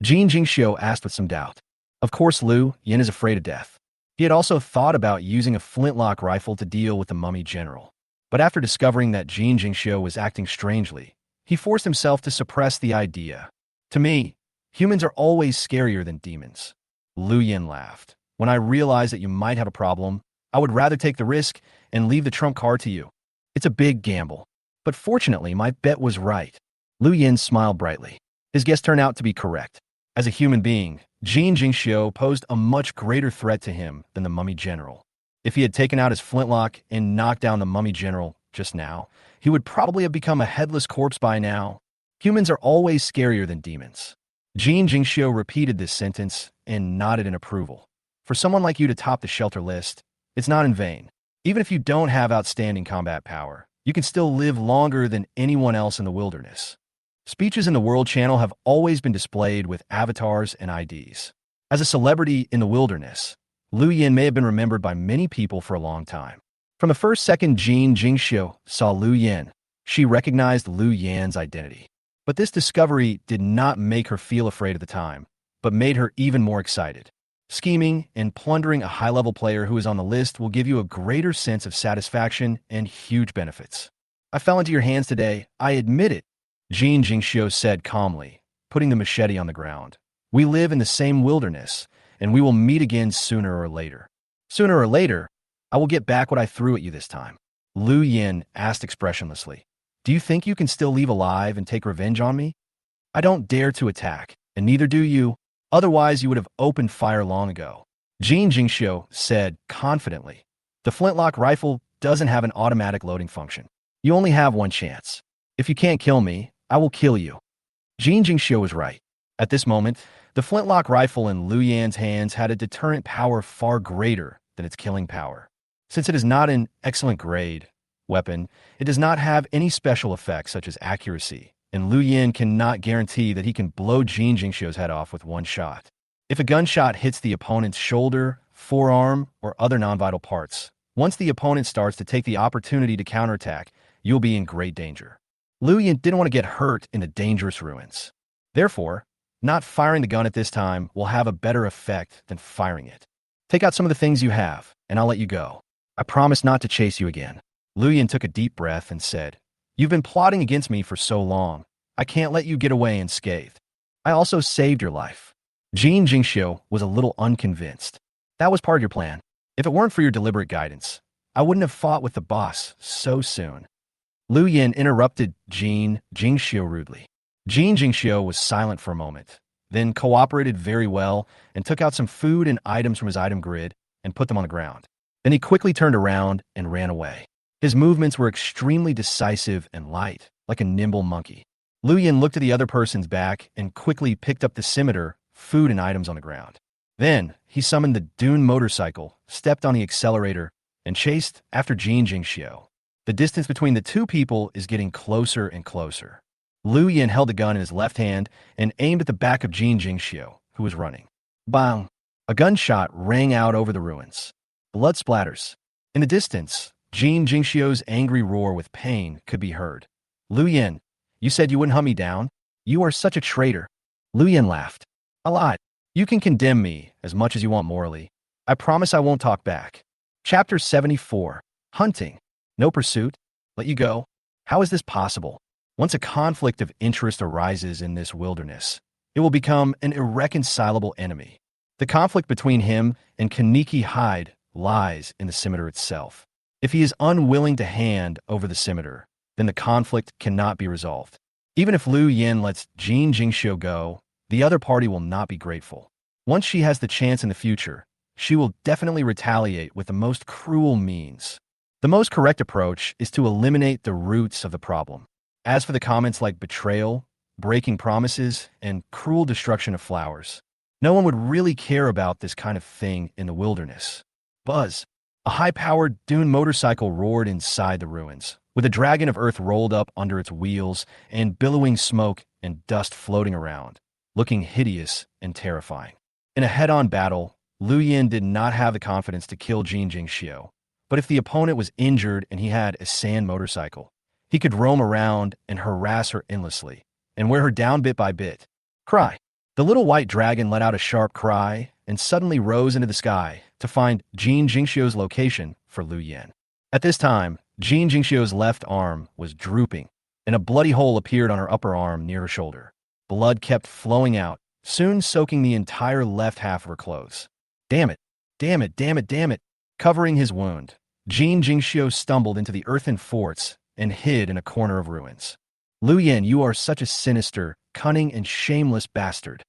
Jin Jingxiu asked with some doubt. Of course Liu Yan is afraid of death. He had also thought about using a flintlock rifle to deal with the mummy general. But after discovering that Jin Jingxiu was acting strangely, he forced himself to suppress the idea. To me, humans are always scarier than demons. Liu Yan laughed. When I realized that you might have a problem, I would rather take the risk and leave the trump card to you. It's a big gamble. But fortunately, my bet was right. Liu Yan smiled brightly. His guess turned out to be correct. As a human being, Jin Jingxiu posed a much greater threat to him than the mummy general. If he had taken out his flintlock and knocked down the mummy general just now, he would probably have become a headless corpse by now. Humans are always scarier than demons. Jin Jingxiu repeated this sentence and nodded in approval. For someone like you to top the shelter list, it's not in vain. Even if you don't have outstanding combat power, you can still live longer than anyone else in the wilderness. Speeches in the World Channel have always been displayed with avatars and IDs. As a celebrity in the wilderness, Liu Yan may have been remembered by many people for a long time. From the first second Jin Jingxiu saw Liu Yan, she recognized Liu Yan's identity. But this discovery did not make her feel afraid at the time, but made her even more excited. Scheming and plundering a high-level player who is on the list will give you a greater sense of satisfaction and huge benefits. I fell into your hands today, I admit it, Jin Jingxiu said calmly, putting the machete on the ground. We live in the same wilderness, and we will meet again sooner or later. Sooner or later, I will get back what I threw at you this time. Liu Yan asked expressionlessly. Do you think you can still leave alive and take revenge on me? I don't dare to attack, and neither do you. Otherwise, you would have opened fire long ago. Jin Jingxiu said confidently. The flintlock rifle doesn't have an automatic loading function. You only have one chance. If you can't kill me, I will kill you. Jin Jingxiu was right. At this moment, the flintlock rifle in Liu Yan's hands had a deterrent power far greater than its killing power. Since it is not an excellent grade weapon, it does not have any special effects such as accuracy, and Liu Yan cannot guarantee that he can blow Jin Jingxiu's head off with one shot. If a gunshot hits the opponent's shoulder, forearm, or other non-vital parts, once the opponent starts to take the opportunity to counterattack, you'll be in great danger. Liu Yan didn't want to get hurt in the dangerous ruins. Therefore, not firing the gun at this time will have a better effect than firing it. Take out some of the things you have, and I'll let you go. I promise not to chase you again. Liu Yan took a deep breath and said, You've been plotting against me for so long. I can't let you get away unscathed. I also saved your life. Jin Jingxiu was a little unconvinced. That was part of your plan. If it weren't for your deliberate guidance, I wouldn't have fought with the boss so soon. Lu Yin interrupted Jin Jingxiu rudely. Jin Jingxiu was silent for a moment, then cooperated very well and took out some food and items from his item grid and put them on the ground. Then he quickly turned around and ran away. His movements were extremely decisive and light, like a nimble monkey. Lu Yin looked at the other person's back and quickly picked up the scimitar, food, and items on the ground. Then he summoned the Dune motorcycle, stepped on the accelerator, and chased after Jin Jingxiu. The distance between the two people is getting closer and closer. Lu Yin held the gun in his left hand and aimed at the back of Jin Jingxiu, who was running. Bang! A gunshot rang out over the ruins. Blood splatters. In the distance, Jin Jingxiu's angry roar with pain could be heard. Lu Yin, you said you wouldn't hunt me down? You are such a traitor. Lu Yin laughed. A lot. You can condemn me as much as you want morally. I promise I won't talk back. Chapter 74. Hunting. No pursuit? Let you go? How is this possible? Once a conflict of interest arises in this wilderness, it will become an irreconcilable enemy. The conflict between him and Kaneki Hyde lies in the scimitar itself. If he is unwilling to hand over the scimitar, then the conflict cannot be resolved. Even if Lu Yin lets Jin Jingxiu go, the other party will not be grateful. Once she has the chance in the future, she will definitely retaliate with the most cruel means. The most correct approach is to eliminate the roots of the problem. As for the comments like betrayal, breaking promises, and cruel destruction of flowers, no one would really care about this kind of thing in the wilderness. Buzz! A high-powered Dune motorcycle roared inside the ruins, with a dragon of earth rolled up under its wheels and billowing smoke and dust floating around, looking hideous and terrifying. In a head-on battle, Lu Yin did not have the confidence to kill Jin Jingxiu, but if the opponent was injured and he had a sand motorcycle, he could roam around and harass her endlessly, and wear her down bit by bit. Cry. The little white dragon let out a sharp cry and suddenly rose into the sky to find Jin Jingxiu's location for Lu Yin. At this time, Jin Jingxiu's left arm was drooping, and a bloody hole appeared on her upper arm near her shoulder. Blood kept flowing out, soon soaking the entire left half of her clothes. Damn it! Damn it! Damn it! Damn it! Covering his wound, Jin Jingxiu stumbled into the earthen forts and hid in a corner of ruins. Lu Yin, you are such a sinister, cunning, and shameless bastard.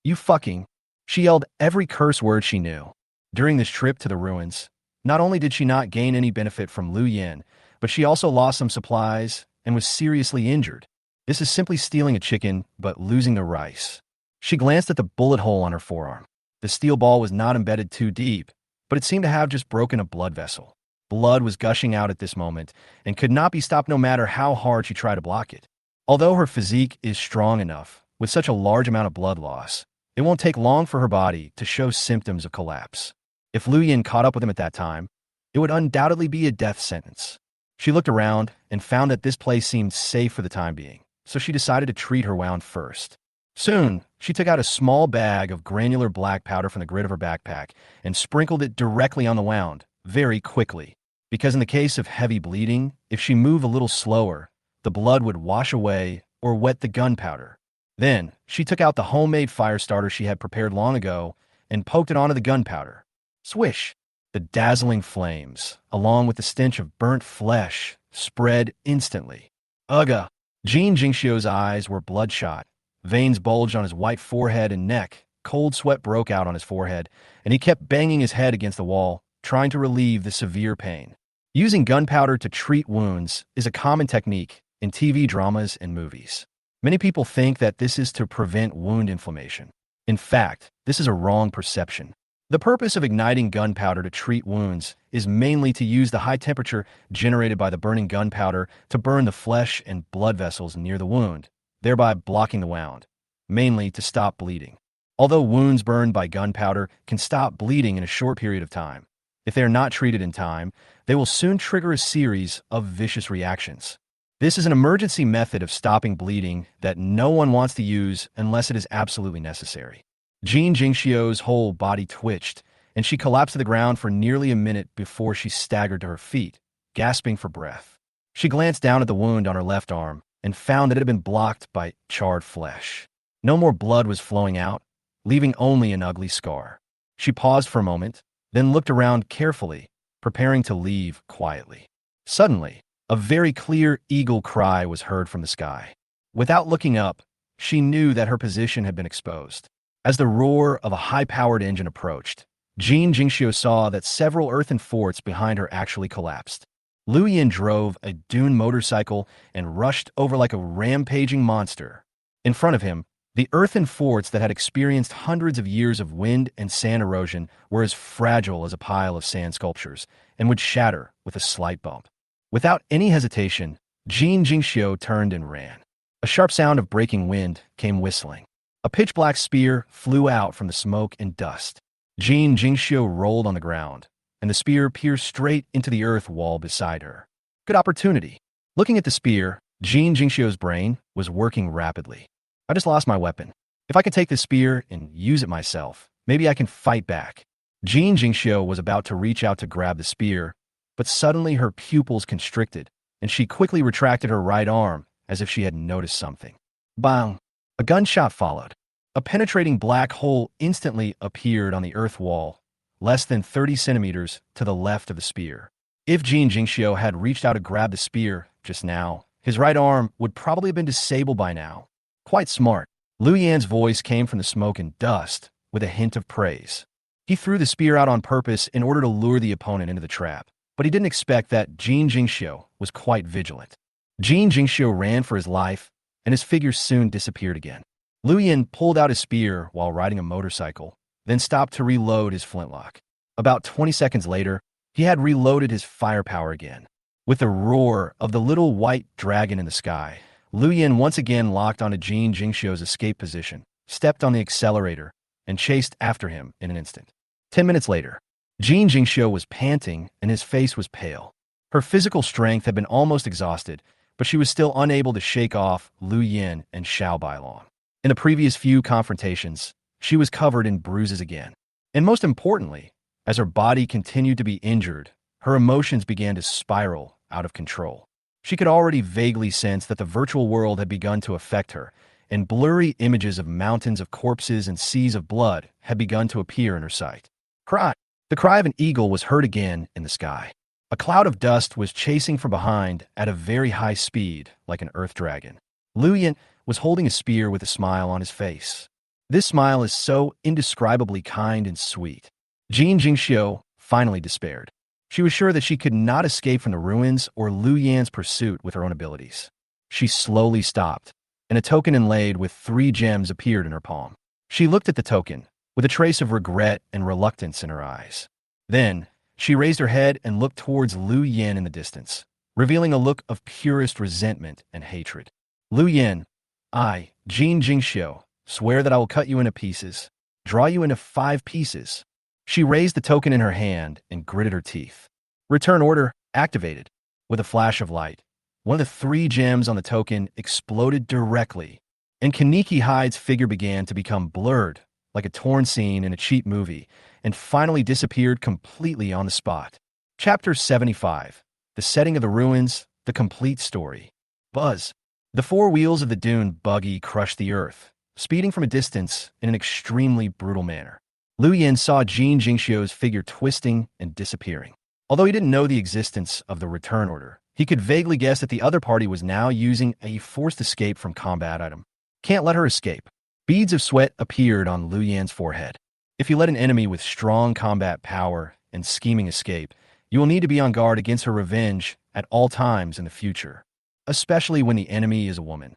You fucking... She yelled every curse word she knew. During this trip to the ruins, not only did she not gain any benefit from Lu Yin, but she also lost some supplies and was seriously injured. This is simply stealing a chicken, but losing the rice. She glanced at the bullet hole on her forearm. The steel ball was not embedded too deep, but it seemed to have just broken a blood vessel. Blood was gushing out at this moment and could not be stopped no matter how hard she tried to block it. Although her physique is strong enough, with such a large amount of blood loss, it won't take long for her body to show symptoms of collapse. If Lu Yin caught up with him at that time, it would undoubtedly be a death sentence. She looked around and found that this place seemed safe for the time being, so she decided to treat her wound first. Soon, she took out a small bag of granular black powder from the grid of her backpack and sprinkled it directly on the wound, very quickly. Because in the case of heavy bleeding, if she moved a little slower, the blood would wash away or wet the gunpowder. Then, she took out the homemade fire starter she had prepared long ago and poked it onto the gunpowder. Swish! The dazzling flames, along with the stench of burnt flesh, spread instantly. Ugga! Jin Jingxiu's eyes were bloodshot. Veins bulged on his white forehead and neck. Cold sweat broke out on his forehead, and he kept banging his head against the wall, trying to relieve the severe pain. Using gunpowder to treat wounds is a common technique in TV dramas and movies. Many people think that this is to prevent wound inflammation. In fact, this is a wrong perception. The purpose of igniting gunpowder to treat wounds is mainly to use the high temperature generated by the burning gunpowder to burn the flesh and blood vessels near the wound, thereby blocking the wound, mainly to stop bleeding. Although wounds burned by gunpowder can stop bleeding in a short period of time, if they are not treated in time, they will soon trigger a series of vicious reactions. This is an emergency method of stopping bleeding that no one wants to use unless it is absolutely necessary. Jin Jingxiu's whole body twitched, and she collapsed to the ground for nearly a minute before she staggered to her feet, gasping for breath. She glanced down at the wound on her left arm and found that it had been blocked by charred flesh. No more blood was flowing out, leaving only an ugly scar. She paused for a moment, then looked around carefully, preparing to leave quietly. Suddenly, a very clear eagle cry was heard from the sky. Without looking up, she knew that her position had been exposed. As the roar of a high-powered engine approached, Jin Jingxiu saw that several earthen forts behind her actually collapsed. Lu Yin drove a dune motorcycle and rushed over like a rampaging monster. In front of him, the earthen forts that had experienced hundreds of years of wind and sand erosion were as fragile as a pile of sand sculptures and would shatter with a slight bump. Without any hesitation, Jin Jingxiu turned and ran. A sharp sound of breaking wind came whistling. A pitch-black spear flew out from the smoke and dust. Jin Jingxiu rolled on the ground, and the spear pierced straight into the earth wall beside her. Good opportunity. Looking at the spear, Jin Jingxiu's brain was working rapidly. I just lost my weapon. If I could take the spear and use it myself, maybe I can fight back. Jin Jingxiu was about to reach out to grab the spear, but suddenly her pupils constricted, and she quickly retracted her right arm as if she had noticed something. Bang! A gunshot followed. A penetrating black hole instantly appeared on the earth wall, less than 30 centimeters to the left of the spear. If Jin Jingxiu had reached out to grab the spear just now, his right arm would probably have been disabled by now. Quite smart. Lu Yan's voice came from the smoke and dust, with a hint of praise. He threw the spear out on purpose in order to lure the opponent into the trap, but he didn't expect that Jin Jingxiu was quite vigilant. Jin Jingxiu ran for his life, and his figure soon disappeared again. Lu Yan pulled out his spear while riding a motorcycle, then stopped to reload his flintlock. About 20 seconds later, he had reloaded his firepower again. With the roar of the little white dragon in the sky, Lu Yan once again locked onto Jin Jingxiu's escape position, stepped on the accelerator, and chased after him in an instant. 10 minutes later, Jin Jingxiu was panting and his face was pale. Her physical strength had been almost exhausted, but she was still unable to shake off Lu Yan and Xiao Bailong. In the previous few confrontations, she was covered in bruises again. And most importantly, as her body continued to be injured, her emotions began to spiral out of control. She could already vaguely sense that the virtual world had begun to affect her, and blurry images of mountains of corpses and seas of blood had begun to appear in her sight. Cry! The cry of an eagle was heard again in the sky. A cloud of dust was chasing from behind at a very high speed, like an earth dragon. Lu Yan was holding a spear with a smile on his face. This smile is so indescribably kind and sweet. Jin Jingxiu finally despaired. She was sure that she could not escape from the ruins or Lu Yan's pursuit with her own abilities. She slowly stopped, and a token inlaid with 3 gems appeared in her palm. She looked at the token, with a trace of regret and reluctance in her eyes. Then, she raised her head and looked towards Lu Yan in the distance, revealing a look of purest resentment and hatred. Lu Yan, I, Jin Jingxiu, swear that I will cut you into pieces, draw you into 5 pieces. She raised the token in her hand and gritted her teeth. Return order activated. With a flash of light, one of the 3 gems on the token exploded directly, and Kaneki Hyde's figure began to become blurred, like a torn scene in a cheap movie, and finally disappeared completely on the spot. Chapter 75. The Setting of the Ruins, the Complete Story. Buzz. The 4 wheels of the dune buggy crushed the earth, speeding from a distance in an extremely brutal manner. Lu Yan saw Jin Jingxiu's figure twisting and disappearing. Although he didn't know the existence of the return order, he could vaguely guess that the other party was now using a forced escape from combat item. Can't let her escape. Beads of sweat appeared on Lu Yan's forehead. If you let an enemy with strong combat power and scheming escape, you will need to be on guard against her revenge at all times in the future, especially when the enemy is a woman.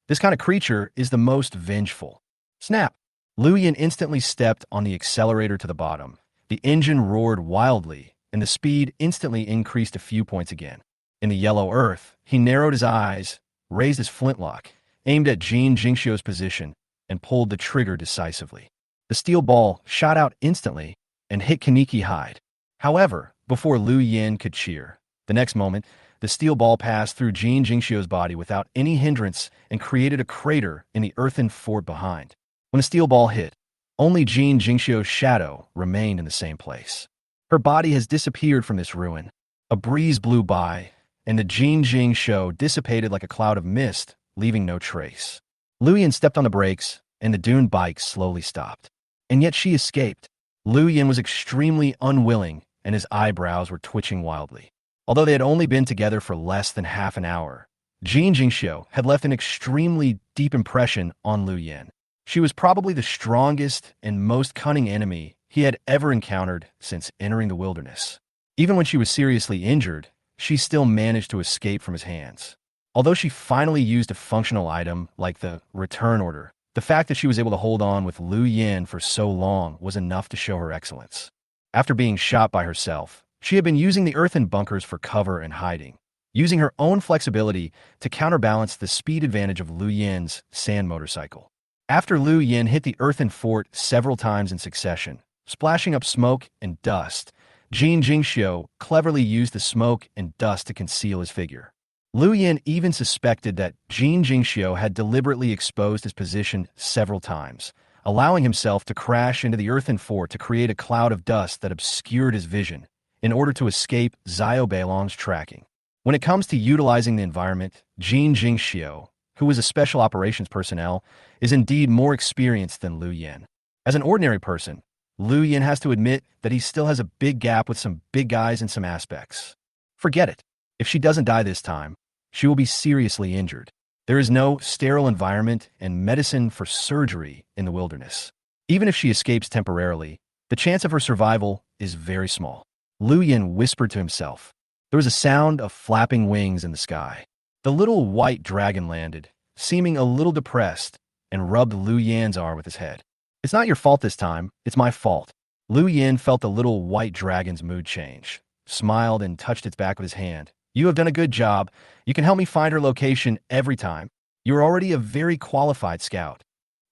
This kind of creature is the most vengeful. Snap! Lu Yan instantly stepped on the accelerator to the bottom. The engine roared wildly, and the speed instantly increased a few points again. In the yellow earth, he narrowed his eyes, raised his flintlock, aimed at Jin Jingxiu's position, and pulled the trigger decisively. The steel ball shot out instantly and hit Kaneki Hyde. However, before Lu Yan could cheer, the next moment, the steel ball passed through Jin Jingxiu's body without any hindrance and created a crater in the earthen fort behind. When the steel ball hit, only Jin Jingxiu's shadow remained in the same place. Her body has disappeared from this ruin. A breeze blew by, and the Jin Jingxiu dissipated like a cloud of mist, leaving no trace. Lu Yan stepped on the brakes, and the dune bike slowly stopped. and yet she escaped. Lu Yin was extremely unwilling, and his eyebrows were twitching wildly. Although they had only been together for less than half an hour, Jin Jingxiu had left an extremely deep impression on Lu Yin. She was probably the strongest and most cunning enemy he had ever encountered since entering the wilderness. Even when she was seriously injured, she still managed to escape from his hands. Although she finally used a functional item like the return order, the fact that she was able to hold on with Lu Yin for so long was enough to show her excellence. After being shot by herself, she had been using the earthen bunkers for cover and hiding, using her own flexibility to counterbalance the speed advantage of Lu Yin's sand motorcycle. After Lu Yin hit the earthen fort several times in succession, splashing up smoke and dust, Jin Jingxiu cleverly used the smoke and dust to conceal his figure. Lu Yin even suspected that Jin Jingxiu had deliberately exposed his position several times, allowing himself to crash into the earthen fort to create a cloud of dust that obscured his vision in order to escape Xiao Beilong's tracking. When it comes to utilizing the environment, Jin Jingxiu, who was a special operations personnel, is indeed more experienced than Lu Yin. As an ordinary person, Lu Yin has to admit that he still has a big gap with some big guys in some aspects. Forget it. If she doesn't die this time, she will be seriously injured. There is no sterile environment and medicine for surgery in the wilderness. Even if she escapes temporarily, the chance of her survival is very small. Lu Yin whispered to himself. There was a sound of flapping wings in the sky. The little white dragon landed, seeming a little depressed, and rubbed Lu Yin's arm with his head. It's not your fault this time, it's my fault. Lu Yin felt the little white dragon's mood change, smiled and touched its back with his hand. You have done a good job. You can help me find her location every time. You're already a very qualified scout.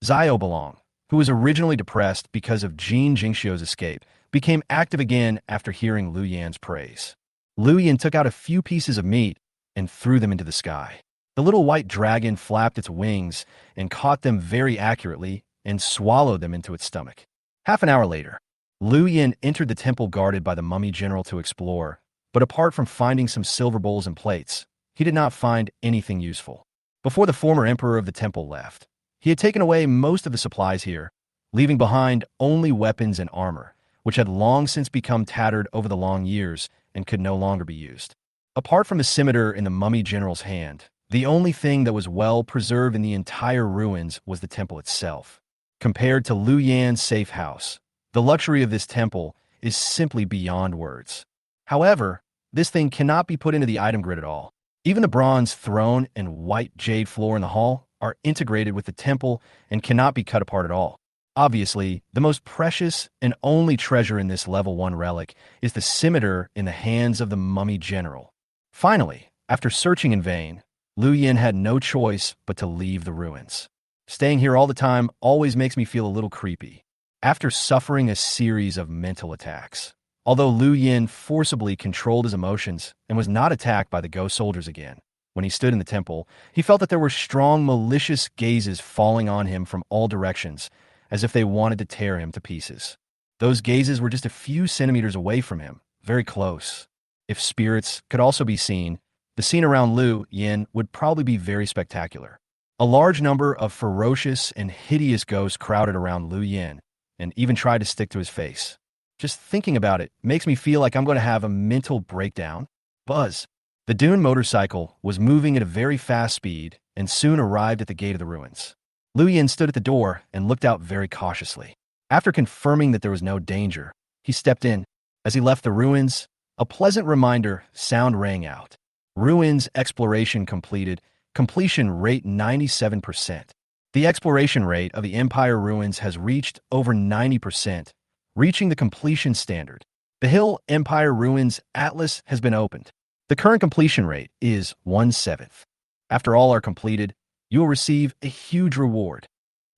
Xiao Beilong, who was originally depressed because of Jin Jingxiu's escape, became active again after hearing Lu Yin's praise. Lu Yin took out a few pieces of meat and threw them into the sky. The little white dragon flapped its wings and caught them very accurately and swallowed them into its stomach. Half an hour later, Lu Yin entered the temple guarded by the mummy general to explore, but apart from finding some silver bowls and plates, he did not find anything useful. Before the former emperor of the temple left, he had taken away most of the supplies here, leaving behind only weapons and armor, which had long since become tattered over the long years and could no longer be used. Apart from the scimitar in the mummy general's hand, the only thing that was well preserved in the entire ruins was the temple itself. Compared to Lu Yin's safe house, the luxury of this temple is simply beyond words. However, this thing cannot be put into the item grid at all. Even the bronze throne and white jade floor in the hall are integrated with the temple and cannot be cut apart at all. Obviously, the most precious and only treasure in this level 1 relic is the scimitar in the hands of the mummy general. Finally, after searching in vain, Lu Yin had no choice but to leave the ruins. Staying here all the time always makes me feel a little creepy. After suffering a series of mental attacks, although Lu Yin forcibly controlled his emotions and was not attacked by the ghost soldiers again, when he stood in the temple, he felt that there were strong, malicious gazes falling on him from all directions, as if they wanted to tear him to pieces. Those gazes were just a few centimeters away from him, very close. If spirits could also be seen, the scene around Lu Yin would probably be very spectacular. A large number of ferocious and hideous ghosts crowded around Lu Yin and even tried to stick to his face. Just thinking about it makes me feel like I'm going to have a mental breakdown. Buzz. The dune motorcycle was moving at a very fast speed and soon arrived at the gate of the ruins. Lu Yin stood at the door and looked out very cautiously. After confirming that there was no danger, he stepped in. As he left the ruins, a pleasant reminder sound rang out. Ruins exploration completed. Completion rate 97%. The exploration rate of the Empire ruins has reached over 90%, reaching the completion standard. The Hill Empire Ruins Atlas has been opened. The current completion rate is 1/7. After all are completed, you will receive a huge reward.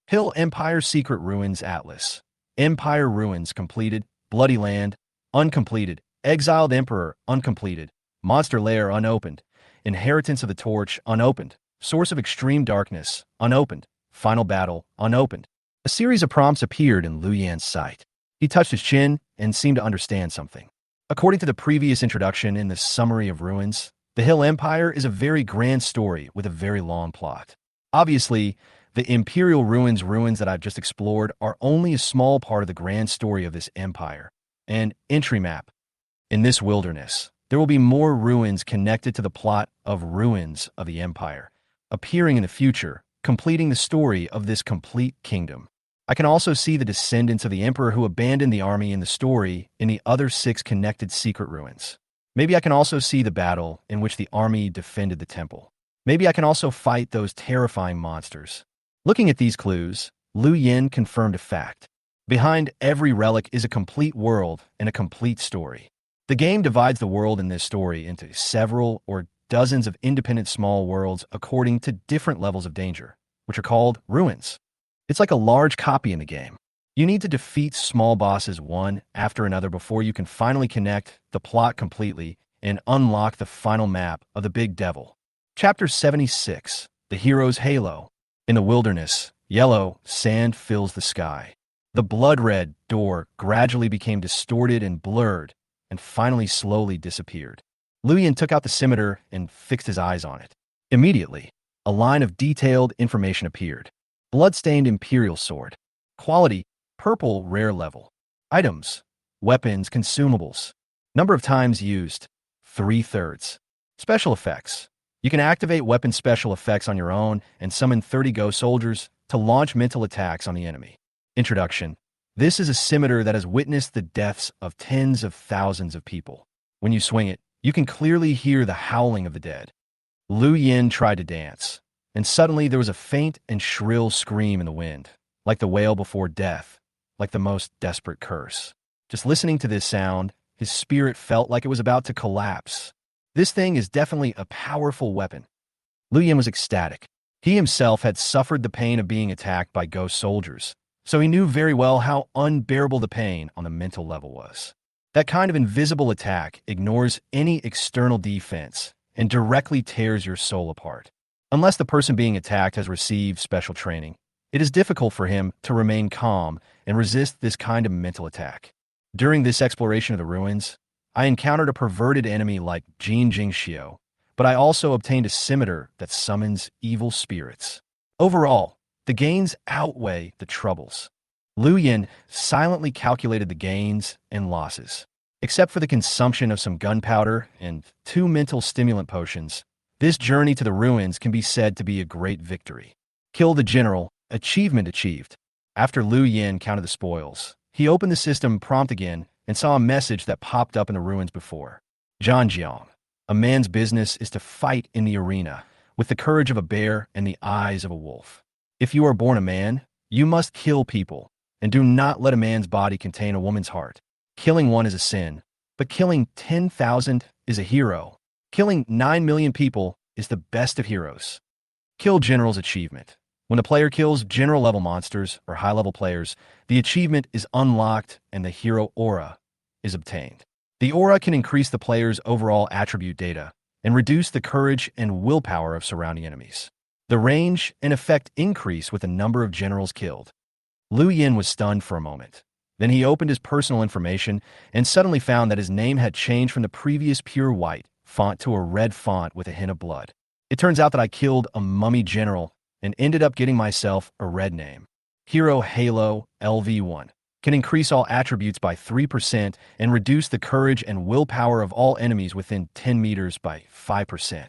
Hill Empire Secret Ruins Atlas. Empire Ruins completed. Bloody Land uncompleted. Exiled Emperor uncompleted. Monster Lair unopened. Inheritance of the Torch unopened. Source of Extreme Darkness unopened. Final Battle unopened. A series of prompts appeared in Lu Yin's sight. He touched his chin and seemed to understand something. According to the previous introduction in the Summary of Ruins, the Hill Empire is a very grand story with a very long plot. Obviously, The Imperial ruins that I've just explored are only a small part of the grand story of this empire. And entry map. In this wilderness, there will be more ruins connected to the plot of Ruins of the Empire, appearing in the future, completing the story of this complete kingdom. I can also see the descendants of the emperor who abandoned the army in the story in the other 6 connected secret ruins. Maybe I can also see the battle in which the army defended the temple. Maybe I can also fight those terrifying monsters. Looking at these clues, Liu Yin confirmed a fact. Behind every relic is a complete world and a complete story. The game divides the world in this story into several or dozens of independent small worlds according to different levels of danger, which are called ruins. It's like a large copy in the game. You need to defeat small bosses one after another before you can finally connect the plot completely and unlock the final map of the Big Devil. Chapter 76, The Hero's Halo. In the wilderness, yellow sand fills the sky. The blood-red door gradually became distorted and blurred, and finally slowly disappeared. Liu Yin took out the scimitar and fixed his eyes on it. Immediately, a line of detailed information appeared. Blood-stained Imperial sword. Quality, purple rare level. Items, weapons, consumables. Number of times used, 3/3. Special effects. You can activate weapon special effects on your own and summon 30 ghost soldiers to launch mental attacks on the enemy. Introduction. This is a scimitar that has witnessed the deaths of tens of thousands of people. When you swing it, you can clearly hear the howling of the dead. Liu Yin tried to dance, and suddenly there was a faint and shrill scream in the wind, like the wail before death, like the most desperate curse. Just listening to this sound, his spirit felt like it was about to collapse. This thing is definitely a powerful weapon. Liu Yin was ecstatic. He himself had suffered the pain of being attacked by ghost soldiers, so he knew very well how unbearable the pain on the mental level was. That kind of invisible attack ignores any external defense and directly tears your soul apart. Unless the person being attacked has received special training, it is difficult for him to remain calm and resist this kind of mental attack. During this exploration of the ruins, I encountered a perverted enemy like Jin Jingxiu, but I also obtained a scimitar that summons evil spirits. Overall, the gains outweigh the troubles. Liu Yin silently calculated the gains and losses. Except for the consumption of some gunpowder and 2 mental stimulant potions, this journey to the ruins can be said to be a great victory. Kill the general, achievement achieved. After Liu Yin counted the spoils, he opened the system prompt again and saw a message that popped up in the ruins before. Zhanjiang, a man's business is to fight in the arena with the courage of a bear and the eyes of a wolf. If you are born a man, you must kill people, and do not let a man's body contain a woman's heart. Killing one is a sin, but killing 10,000 is a hero. Killing 9 million people is the best of heroes. Kill General's achievement. When the player kills general-level monsters or high-level players, the achievement is unlocked and the hero aura is obtained. The aura can increase the player's overall attribute data and reduce the courage and willpower of surrounding enemies. The range and effect increase with the number of generals killed. Liu Yin was stunned for a moment. Then he opened his personal information and suddenly found that his name had changed from the previous pure white font to a red font with a hint of blood. It turns out that I killed a mummy general and ended up getting myself a red name. Hero Halo LV1 can increase all attributes by 3% and reduce the courage and willpower of all enemies within 10 meters by 5%.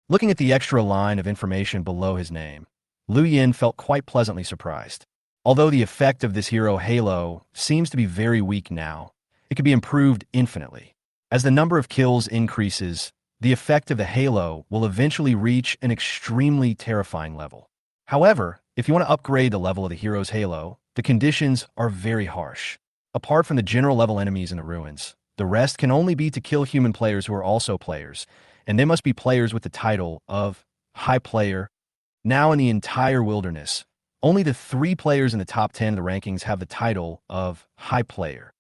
Looking at the extra line of information below his name, Liu Yin felt quite pleasantly surprised. Although the effect of this hero Halo seems to be very weak now, it can be improved infinitely. As the number of kills increases, the effect of the Halo will eventually reach an extremely terrifying level. However, if you want to upgrade the level of the hero's Halo, the conditions are very harsh. Apart from the general level enemies in the ruins, the rest can only be to kill human players who are also players, and they must be players with the title of High Player. Now in the entire wilderness, only the 3 players in the top 10 of the rankings have the title of High Player.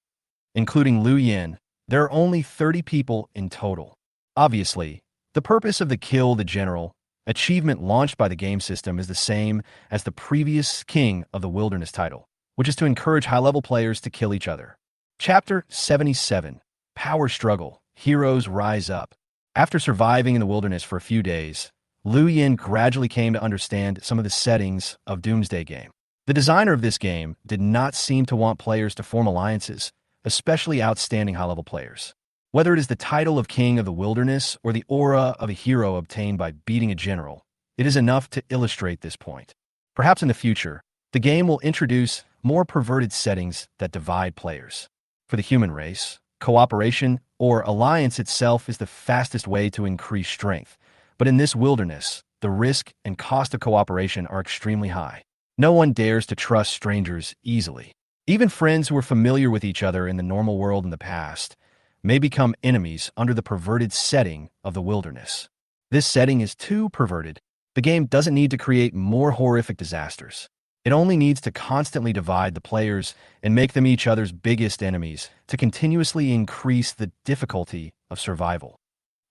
Including Liu Yin, there are only 30 people in total. Obviously, the purpose of the Kill the General achievement launched by the game system is the same as the previous King of the Wilderness title, which is to encourage high-level players to kill each other. Chapter 77, Power Struggle, Heroes Rise Up. After surviving in the wilderness for a few days, Liu Yin gradually came to understand some of the settings of Doomsday game. The designer of this game did not seem to want players to form alliances, especially outstanding high-level players. Whether it is the title of King of the Wilderness or the aura of a hero obtained by beating a general, it is enough to illustrate this point. Perhaps in the future, the game will introduce more perverted settings that divide players. For the human race, cooperation or alliance itself is the fastest way to increase strength, but in this wilderness, the risk and cost of cooperation are extremely high. No one dares to trust strangers easily. Even friends who were familiar with each other in the normal world in the past may become enemies under the perverted setting of the wilderness. This setting is too perverted. The game doesn't need to create more horrific disasters. It only needs to constantly divide the players and make them each other's biggest enemies to continuously increase the difficulty of survival.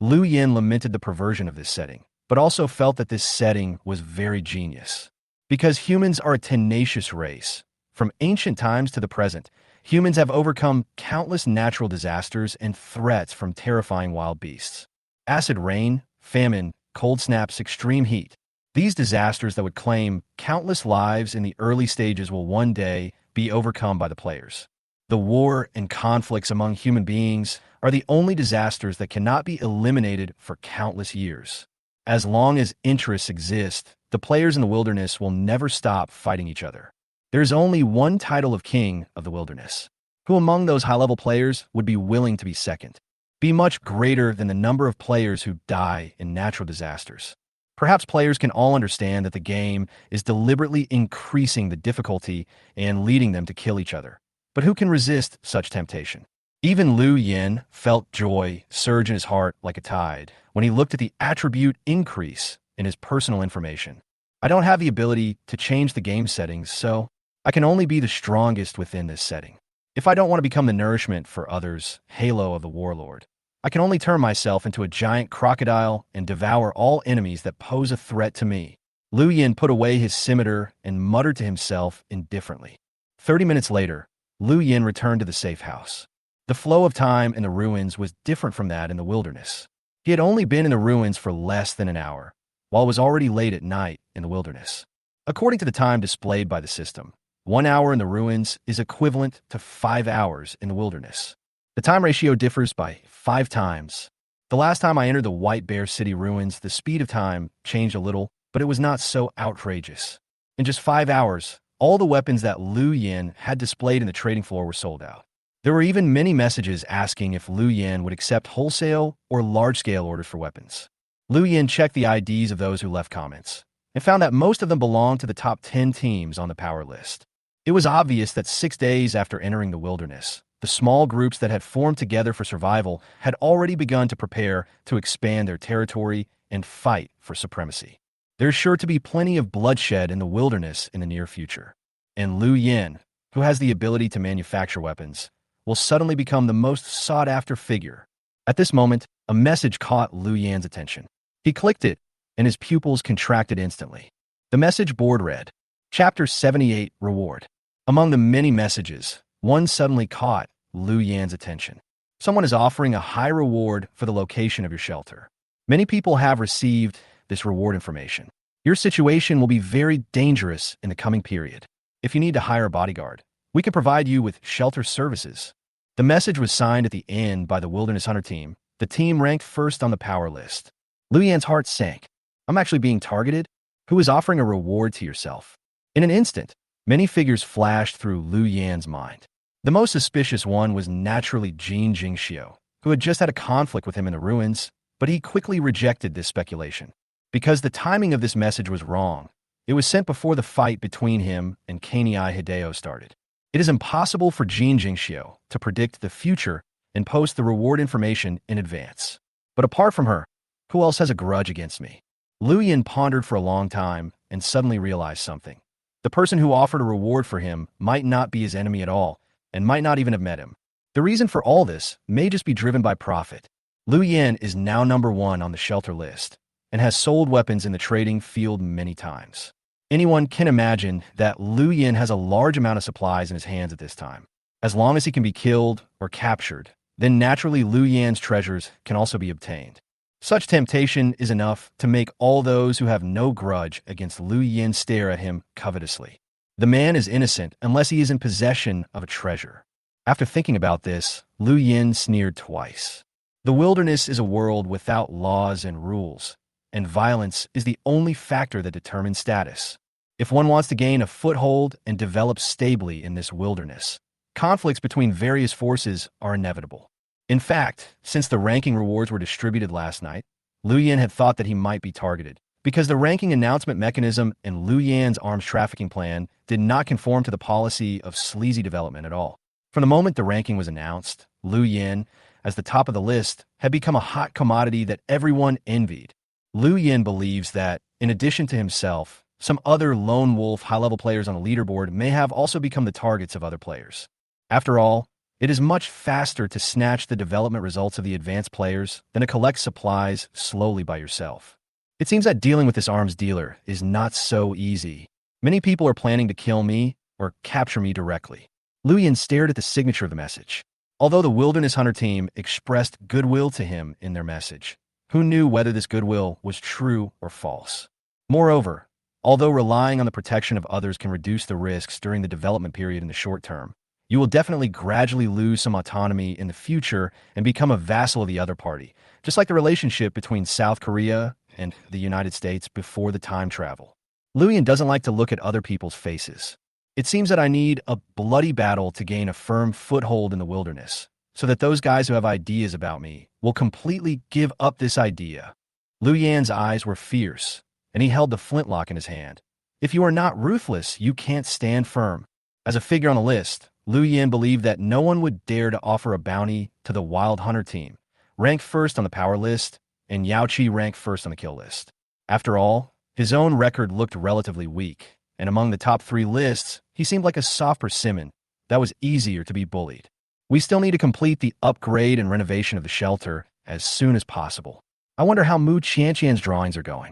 Liu Yin lamented the perversion of this setting, but also felt that this setting was very genius. Because humans are a tenacious race. From ancient times to the present, humans have overcome countless natural disasters and threats from terrifying wild beasts. Acid rain, famine, cold snaps, extreme heat. These disasters that would claim countless lives in the early stages will one day be overcome by the players. The war and conflicts among human beings are the only disasters that cannot be eliminated for countless years. As long as interests exist, the players in the wilderness will never stop fighting each other. There is only one title of King of the Wilderness. Who among those high-level players would be willing to be second? Be much greater than the number of players who die in natural disasters. Perhaps players can all understand that the game is deliberately increasing the difficulty and leading them to kill each other. But who can resist such temptation? Even Liu Yin felt joy surge in his heart like a tide when he looked at the attribute increase in his personal information. I don't have the ability to change the game settings, so I can only be the strongest within this setting. If I don't want to become the nourishment for others, Halo of the Warlord, I can only turn myself into a giant crocodile and devour all enemies that pose a threat to me. Liu Yin put away his scimitar and muttered to himself indifferently. 30 minutes later, Liu Yin returned to the safe house. The flow of time in the ruins was different from that in the wilderness. He had only been in the ruins for less than an hour, while it was already late at night in the wilderness. According to the time displayed by the system, 1 hour in the ruins is equivalent to 5 hours in the wilderness. The time ratio differs by 5 times. The last time I entered the White Bear City ruins, the speed of time changed a little, but it was not so outrageous. In just 5 hours, all the weapons that Liu Yin had displayed in the trading floor were sold out. There were even many messages asking if Liu Yin would accept wholesale or large-scale orders for weapons. Liu Yin checked the IDs of those who left comments and found that most of them belonged to the top 10 teams on the power list. It was obvious that 6 days after entering the wilderness, the small groups that had formed together for survival had already begun to prepare to expand their territory and fight for supremacy. There's sure to be plenty of bloodshed in the wilderness in the near future. And Liu Yin, who has the ability to manufacture weapons, will suddenly become the most sought-after figure. At this moment, a message caught Liu Yin's attention. He clicked it, and his pupils contracted instantly. The message board read, Chapter 78 Reward. Among the many messages, one suddenly caught Liu Yin's attention. Someone is offering a high reward for the location of your shelter. Many people have received this reward information. Your situation will be very dangerous in the coming period. If you need to hire a bodyguard, we can provide you with shelter services. The message was signed at the end by the Wilderness Hunter team, the team ranked first on the power list. Liu Yin's heart sank. I'm actually being targeted? Who is offering a reward to yourself? In an instant, many figures flashed through Liu Yin's mind. The most suspicious one was naturally Jin Jingxiu, who had just had a conflict with him in the ruins, but he quickly rejected this speculation. Because the timing of this message was wrong, it was sent before the fight between him and Kanei Hideo started. It is impossible for Jin Jingxiu to predict the future and post the reward information in advance. But apart from her, who else has a grudge against me? Liu Yin pondered for a long time and suddenly realized something. The person who offered a reward for him might not be his enemy at all and might not even have met him. The reason for all this may just be driven by profit. Liu Yin is now number 1 on the shelter list and has sold weapons in the trading field many times. Anyone can imagine that Liu Yin has a large amount of supplies in his hands at this time. As long as he can be killed or captured, then naturally Liu Yin's treasures can also be obtained. Such temptation is enough to make all those who have no grudge against Lu Yin stare at him covetously. The man is innocent unless he is in possession of a treasure. After thinking about this, Lu Yin sneered twice. The wilderness is a world without laws and rules, and violence is the only factor that determines status. If one wants to gain a foothold and develop stably in this wilderness, conflicts between various forces are inevitable. In fact, since the ranking rewards were distributed last night, Lu Yin had thought that he might be targeted, because the ranking announcement mechanism in Lu Yan's arms trafficking plan did not conform to the policy of sleazy development at all. From the moment the ranking was announced, Lu Yin, as the top of the list, had become a hot commodity that everyone envied. Lu Yin believes that, in addition to himself, some other lone wolf high-level players on the leaderboard may have also become the targets of other players. After all, it is much faster to snatch the development results of the advanced players than to collect supplies slowly by yourself. It seems that dealing with this arms dealer is not so easy. Many people are planning to kill me or capture me directly. Lu Yin stared at the signature of the message. Although the Wilderness Hunter team expressed goodwill to him in their message, who knew whether this goodwill was true or false? Moreover, although relying on the protection of others can reduce the risks during the development period in the short term, you will definitely gradually lose some autonomy in the future and become a vassal of the other party, just like the relationship between South Korea and the United States before the time travel. Lu Yin doesn't like to look at other people's faces. It seems that I need a bloody battle to gain a firm foothold in the wilderness, so that those guys who have ideas about me will completely give up this idea. Lu Yan's eyes were fierce, and he held the flintlock in his hand. If you are not ruthless, you can't stand firm. As a figure on the list, Lu Yin believed that no one would dare to offer a bounty to the Wild Hunter team, ranked first on the power list, and Yao Qi ranked first on the kill list. After all, his own record looked relatively weak, and among the top 3 lists, he seemed like a soft persimmon that was easier to be bullied. We still need to complete the upgrade and renovation of the shelter as soon as possible. I wonder how Mu Qianqian's drawings are going.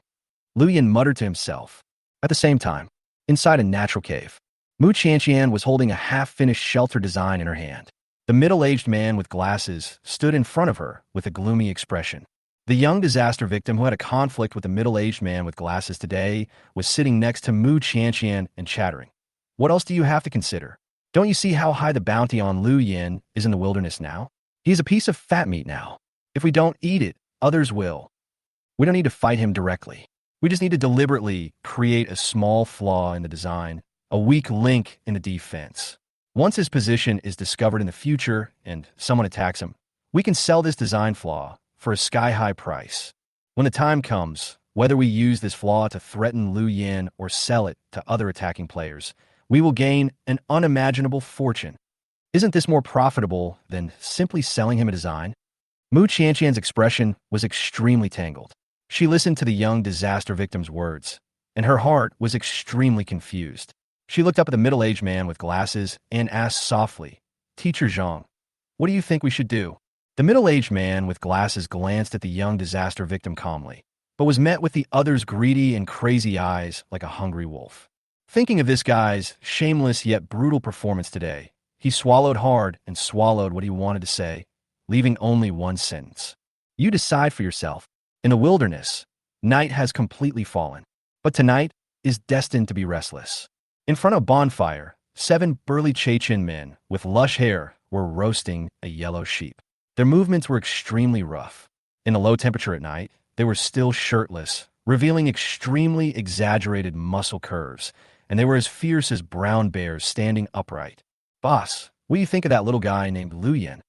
Lu Yin muttered to himself. At the same time, inside a natural cave, Mu Qianqian was holding a half-finished shelter design in her hand. The middle-aged man with glasses stood in front of her with a gloomy expression. The young disaster victim who had a conflict with the middle-aged man with glasses today was sitting next to Mu Qianqian and chattering. What else do you have to consider? Don't you see how high the bounty on Lu Yin is in the wilderness now? He's a piece of fat meat now. If we don't eat it, others will. We don't need to fight him directly. We just need to deliberately create a small flaw in the design, a weak link in the defense. Once his position is discovered in the future and someone attacks him, we can sell this design flaw for a sky-high price. When the time comes, whether we use this flaw to threaten Lu Yin or sell it to other attacking players, we will gain an unimaginable fortune. Isn't this more profitable than simply selling him a design? Mu Qianqian's expression was extremely tangled. She listened to the young disaster victim's words, and her heart was extremely confused. She looked up at the middle-aged man with glasses and asked softly, "Teacher Zhang, what do you think we should do?" The middle-aged man with glasses glanced at the young disaster victim calmly, but was met with the other's greedy and crazy eyes like a hungry wolf. Thinking of this guy's shameless yet brutal performance today, he swallowed hard and swallowed what he wanted to say, leaving only one sentence. You decide for yourself. In the wilderness, night has completely fallen, but tonight is destined to be restless. In front of a bonfire, 7 burly Chechen men with lush hair were roasting a yellow sheep. Their movements were extremely rough. In the low temperature at night, they were still shirtless, revealing extremely exaggerated muscle curves, and they were as fierce as brown bears standing upright. Boss, what do you think of that little guy named Lu Yin?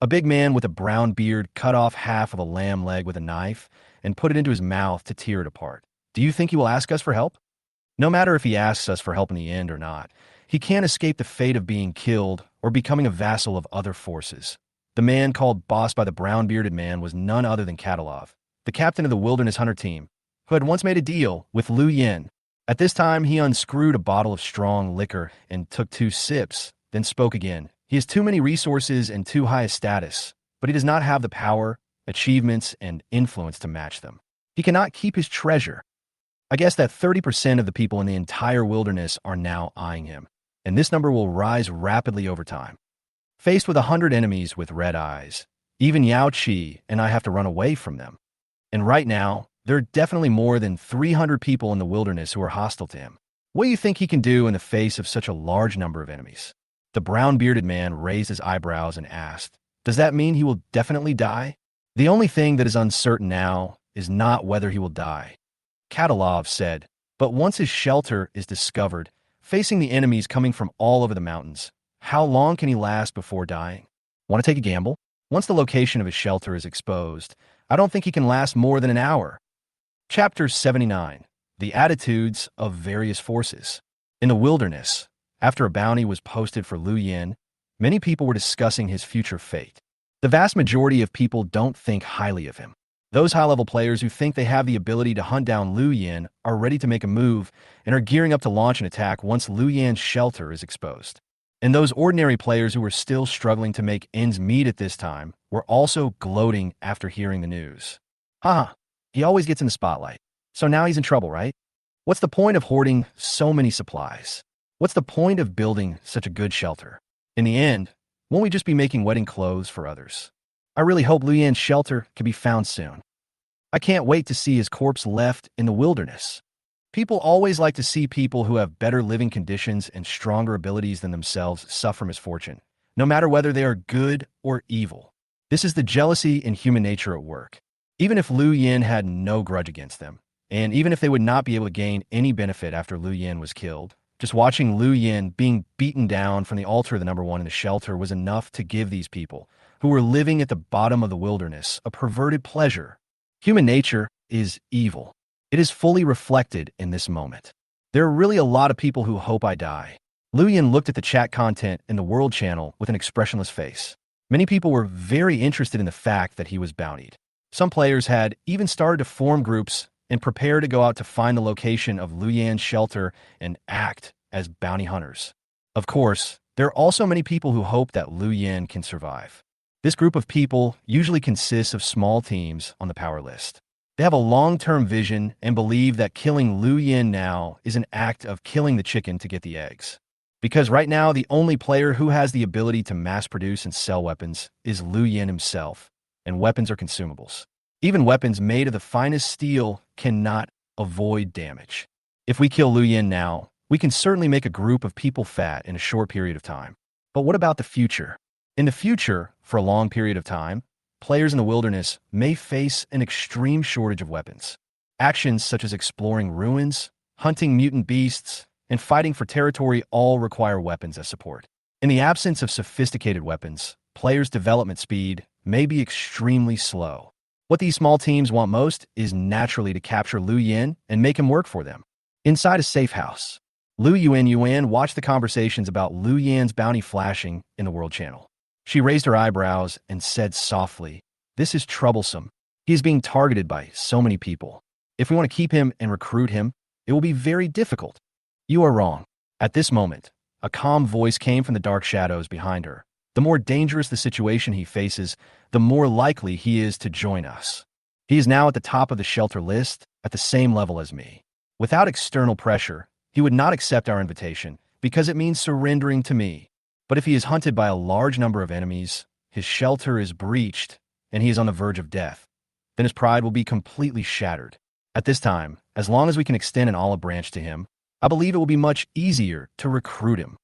A big man with a brown beard cut off half of a lamb leg with a knife and put it into his mouth to tear it apart. Do you think he will ask us for help? No matter if he asks us for help in the end or not, he can't escape the fate of being killed or becoming a vassal of other forces. The man called boss by the brown-bearded man was none other than Katalov, the captain of the Wilderness Hunter team, who had once made a deal with Lu Yin. At this time, he unscrewed a bottle of strong liquor and took 2 sips, then spoke again. He has too many resources and too high a status, but he does not have the power, achievements, and influence to match them. He cannot keep his treasure. I guess that 30% of the people in the entire wilderness are now eyeing him, and this number will rise rapidly over time. Faced with 100 enemies with red eyes, even Yao Qi and I have to run away from them. And right now, there are definitely more than 300 people in the wilderness who are hostile to him. What do you think he can do in the face of such a large number of enemies? The brown-bearded man raised his eyebrows and asked, "Does that mean he will definitely die?" "The only thing that is uncertain now is not whether he will die," Katalov said. "But once his shelter is discovered, facing the enemies coming from all over the mountains, how long can he last before dying?" Want to take a gamble? Once the location of his shelter is exposed, I don't think he can last more than an hour. Chapter 79. The Attitudes of Various Forces. In the wilderness, after a bounty was posted for Liu Yin, many people were discussing his future fate. The vast majority of people don't think highly of him. Those high-level players who think they have the ability to hunt down Liu Yin are ready to make a move and are gearing up to launch an attack once Liu Yan's shelter is exposed. And those ordinary players who were still struggling to make ends meet at this time were also gloating after hearing the news. Haha, he always gets in the spotlight. So now he's in trouble, right? What's the point of hoarding so many supplies? What's the point of building such a good shelter? In the end, won't we just be making wedding clothes for others? I really hope Liu Yan's shelter can be found soon. I can't wait to see his corpse left in the wilderness. People always like to see people who have better living conditions and stronger abilities than themselves suffer misfortune, no matter whether they are good or evil. This is the jealousy in human nature at work. Even if Liu Yin had no grudge against them, and even if they would not be able to gain any benefit after Liu Yin was killed, just watching Liu Yin being beaten down from the altar of the number one in the shelter was enough to give these people, who were living at the bottom of the wilderness, a perverted pleasure. Human nature is evil. It is fully reflected in this moment. There are really a lot of people who hope I die. Liu Yin looked at the chat content in the World channel with an expressionless face. Many people were very interested in the fact that he was bountied. Some players had even started to form groups and prepare to go out to find the location of Liu Yan's shelter and act as bounty hunters. Of course, there are also many people who hope that Liu Yan can survive. This group of people usually consists of small teams on the power list. They have a long-term vision and believe that killing Liu Yin now is an act of killing the chicken to get the eggs. Because right now, the only player who has the ability to mass-produce and sell weapons is Liu Yin himself, and weapons are consumables. Even weapons made of the finest steel cannot avoid damage. If we kill Liu Yin now, we can certainly make a group of people fat in a short period of time. But what about the future? In the future, for a long period of time, players in the wilderness may face an extreme shortage of weapons. Actions such as exploring ruins, hunting mutant beasts, and fighting for territory all require weapons as support. In the absence of sophisticated weapons, players' development speed may be extremely slow. What these small teams want most is naturally to capture Liu Yin and make him work for them. Inside a safe house, Liu Yuan watched the conversations about Liu Yan's bounty flashing in the World channel. She raised her eyebrows and said softly, "This is troublesome. He is being targeted by so many people. If we want to keep him and recruit him, it will be very difficult." "You are wrong." At this moment, a calm voice came from the dark shadows behind her. "The more dangerous the situation he faces, the more likely he is to join us. He is now at the top of the shelter list, at the same level as me. Without external pressure, he would not accept our invitation because it means surrendering to me. But if he is hunted by a large number of enemies, his shelter is breached, and he is on the verge of death, then his pride will be completely shattered. At this time, as long as we can extend an olive branch to him, I believe it will be much easier to recruit him."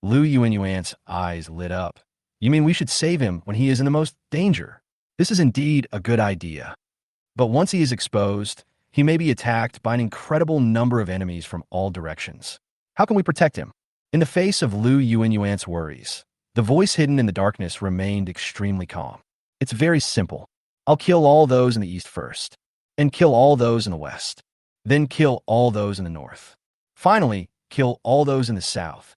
Liu Yuan's eyes lit up. "You mean we should save him when he is in the most danger? This is indeed a good idea. But once he is exposed, he may be attacked by an incredible number of enemies from all directions. How can we protect him?" In the face of Liu Yuan's worries, the voice hidden in the darkness remained extremely calm. "It's very simple. I'll kill all those in the east first, and kill all those in the west, then kill all those in the north. Finally, kill all those in the south."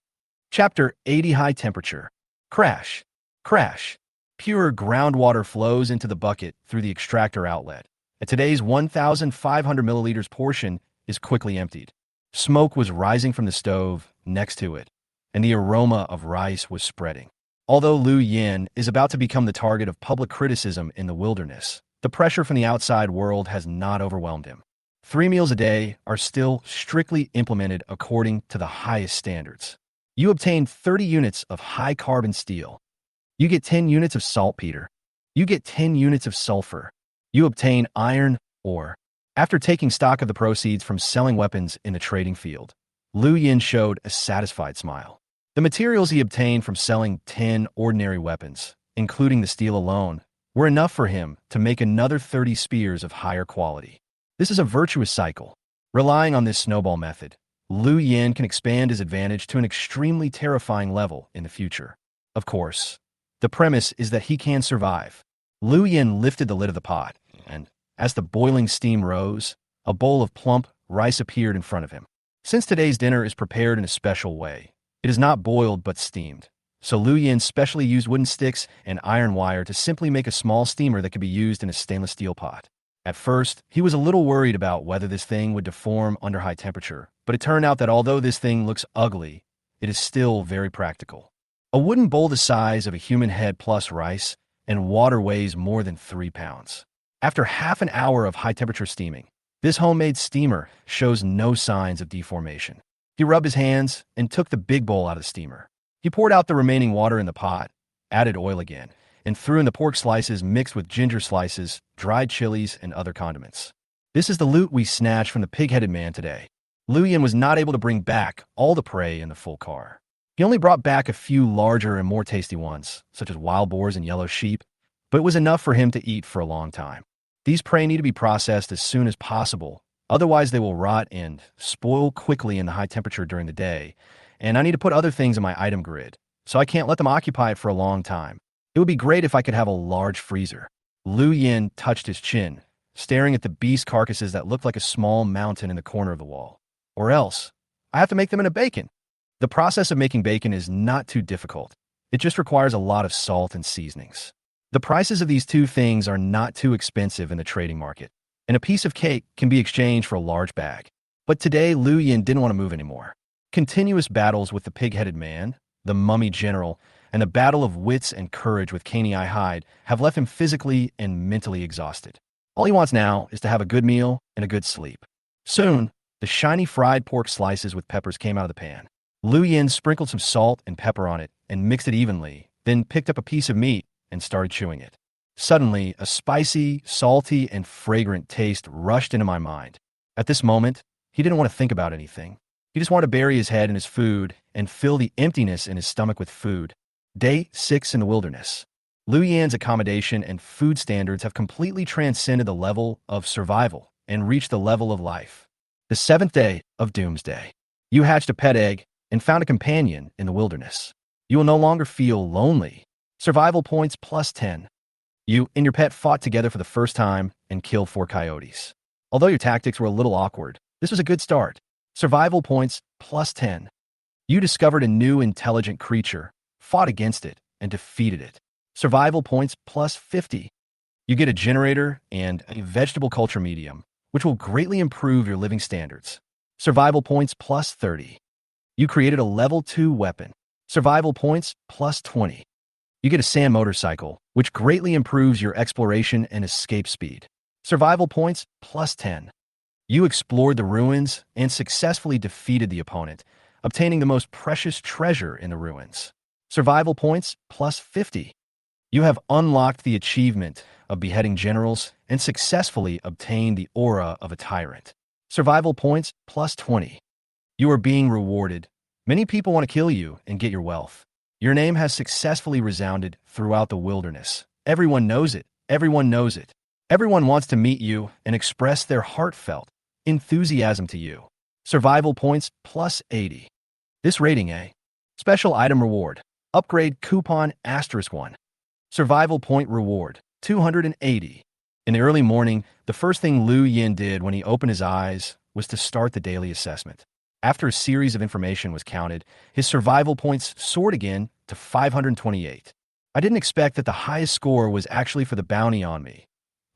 Chapter 80. High Temperature. Crash. Crash. Pure groundwater flows into the bucket through the extractor outlet, and today's 1,500 milliliters portion is quickly emptied. Smoke was rising from the stove next to it, and the aroma of rice was spreading. Although Liu Yin is about to become the target of public criticism in the wilderness, the pressure from the outside world has not overwhelmed him. 3 meals a day are still strictly implemented according to the highest standards. You obtain 30 units of high-carbon steel. You get 10 units of saltpeter. You get 10 units of sulfur. You obtain iron ore. After taking stock of the proceeds from selling weapons in the trading field, Liu Yin showed a satisfied smile. The materials he obtained from selling 10 ordinary weapons, including the steel alone, were enough for him to make another 30 spears of higher quality. This is a virtuous cycle. Relying on this snowball method, Liu Yin can expand his advantage to an extremely terrifying level in the future. Of course, the premise is that he can survive. Liu Yin lifted the lid of the pot, and as the boiling steam rose, a bowl of plump rice appeared in front of him. Since today's dinner is prepared in a special way, it is not boiled but steamed. So Liu Yin specially used wooden sticks and iron wire to simply make a small steamer that could be used in a stainless steel pot. At first, he was a little worried about whether this thing would deform under high temperature, but it turned out that although this thing looks ugly, it is still very practical. A wooden bowl the size of a human head plus rice and water weighs more than 3 pounds. After half an hour of high-temperature steaming, this homemade steamer shows no signs of deformation. He rubbed his hands and took the big bowl out of the steamer. He poured out the remaining water in the pot, added oil again, and threw in the pork slices mixed with ginger slices, dried chilies, and other condiments. This is the loot we snatched from the pig-headed man today. Liu Yin was not able to bring back all the prey in the full car. He only brought back a few larger and more tasty ones, such as wild boars and yellow sheep, but it was enough for him to eat for a long time. These prey need to be processed as soon as possible, otherwise they will rot and spoil quickly in the high temperature during the day, and I need to put other things in my item grid, so I can't let them occupy it for a long time. It would be great if I could have a large freezer. Liu Yin touched his chin, staring at the beast carcasses that looked like a small mountain in the corner of the wall. Or else, I have to make them into bacon. The process of making bacon is not too difficult. It just requires a lot of salt and seasonings. The prices of these two things are not too expensive in the trading market, and a piece of cake can be exchanged for a large bag. But today, Liu Yin didn't want to move anymore. Continuous battles with the pig-headed man, the mummy general, and the battle of wits and courage with Caney Eye Hyde have left him physically and mentally exhausted. All he wants now is to have a good meal and a good sleep. Soon, the shiny fried pork slices with peppers came out of the pan. Liu Yin sprinkled some salt and pepper on it and mixed it evenly, then picked up a piece of meat and started chewing it. Suddenly, a spicy, salty, and fragrant taste rushed into my mind. At this moment, he didn't want to think about anything. He just wanted to bury his head in his food and fill the emptiness in his stomach with food. Day 6 in the wilderness. Liu Yan's accommodation and food standards have completely transcended the level of survival and reached the level of life. The 7th day of Doomsday. You hatched a pet egg and found a companion in the wilderness. You will no longer feel lonely. Survival points plus 10. You and your pet fought together for the first time and killed 4 coyotes. Although your tactics were a little awkward, this was a good start. Survival points plus 10. You discovered a new intelligent creature, fought against it, and defeated it. Survival points plus 50. You get a generator and a vegetable culture medium, which will greatly improve your living standards. Survival points plus 30. You created a level 2 weapon. Survival points plus 20. You get a sand motorcycle, which greatly improves your exploration and escape speed. Survival points plus 10. You explored the ruins and successfully defeated the opponent, obtaining the most precious treasure in the ruins. Survival points plus 50. You have unlocked the achievement of beheading generals and successfully obtained the aura of a tyrant. Survival points plus 20. You are being rewarded. Many people want to kill you and get your wealth. Your name has successfully resounded throughout the wilderness. Everyone knows it. Everyone knows it. Everyone wants to meet you and express their heartfelt enthusiasm to you. Survival points plus 80. This rating A. Special item reward. Upgrade coupon *1. Survival point reward 280. In the early morning, the first thing Liu Yin did when he opened his eyes was to start the daily assessment. After a series of information was counted, his survival points soared again to 528. I didn't expect that the highest score was actually for the bounty on me.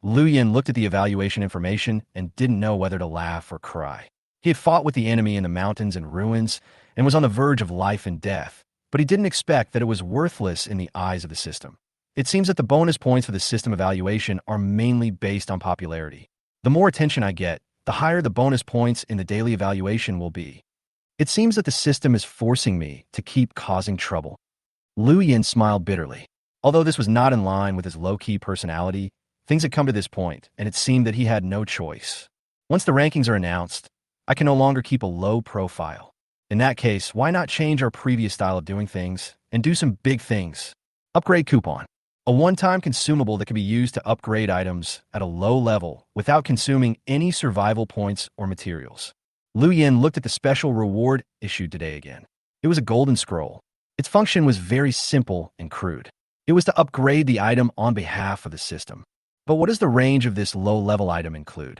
Liu Yin looked at the evaluation information and didn't know whether to laugh or cry. He had fought with the enemy in the mountains and ruins and was on the verge of life and death, but he didn't expect that it was worthless in the eyes of the system. It seems that the bonus points for the system evaluation are mainly based on popularity. The more attention I get, the higher the bonus points in the daily evaluation will be. It seems that the system is forcing me to keep causing trouble. Liu Yin smiled bitterly. Although this was not in line with his low-key personality, Things had come to this point, and it seemed that he had no choice. Once the rankings are announced, I can no longer keep a low profile. In that case, why not change our previous style of doing things and do some big things? Upgrade coupon. A one-time consumable that can be used to upgrade items at a low level without consuming any survival points or materials. Liu Yin looked at the special reward issued today again. It was a golden scroll. Its function was very simple and crude. It was to upgrade the item on behalf of the system. But what does the range of this low-level item include?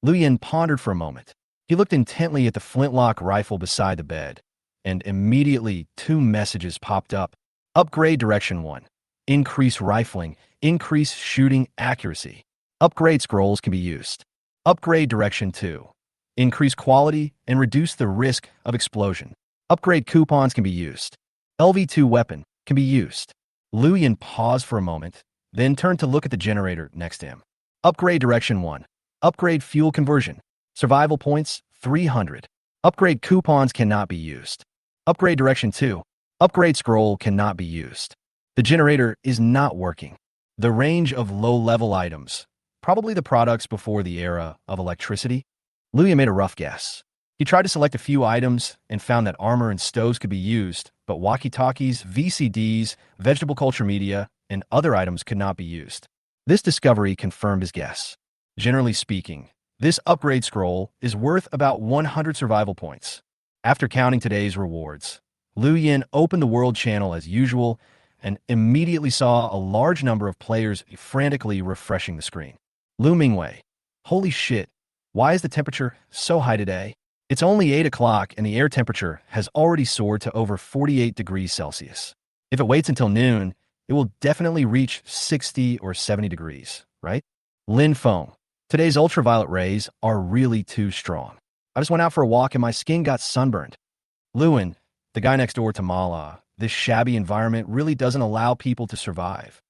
Liu Yin pondered for a moment. He looked intently at the flintlock rifle beside the bed, and immediately 2 messages popped up. Upgrade Direction 1. Increase rifling, increase shooting accuracy. Upgrade scrolls can be used. Upgrade Direction 2. Increase quality and reduce the risk of explosion. Upgrade coupons can be used. LV2 weapon can be used. Liu Yin paused for a moment, then turned to look at the generator next to him. Upgrade Direction 1. Upgrade fuel conversion. Survival points, 300. Upgrade coupons cannot be used. Upgrade Direction 2. Upgrade scroll cannot be used. The generator is not working. The range of low-level items, probably the products before the era of electricity. Liu Yin made a rough guess. He tried to select a few items and found that armor and stoves could be used, but walkie-talkies, VCDs, vegetable culture media, and other items could not be used. This discovery confirmed his guess. Generally speaking, this upgrade scroll is worth about 100 survival points. After counting today's rewards, Liu Yin opened the world channel as usual and immediately saw a large number of players frantically refreshing the screen. Lu Mingwei. Holy shit, why is the temperature so high today? It's only 8 o'clock and the air temperature has already soared to over 48 degrees Celsius. If it waits until noon, it will definitely reach 60 or 70 degrees, right? Lin Feng. Today's ultraviolet rays are really too strong. I just went out for a walk and my skin got sunburned. Lewin, the guy next door to Mala, this shabby environment really doesn't allow people to survive.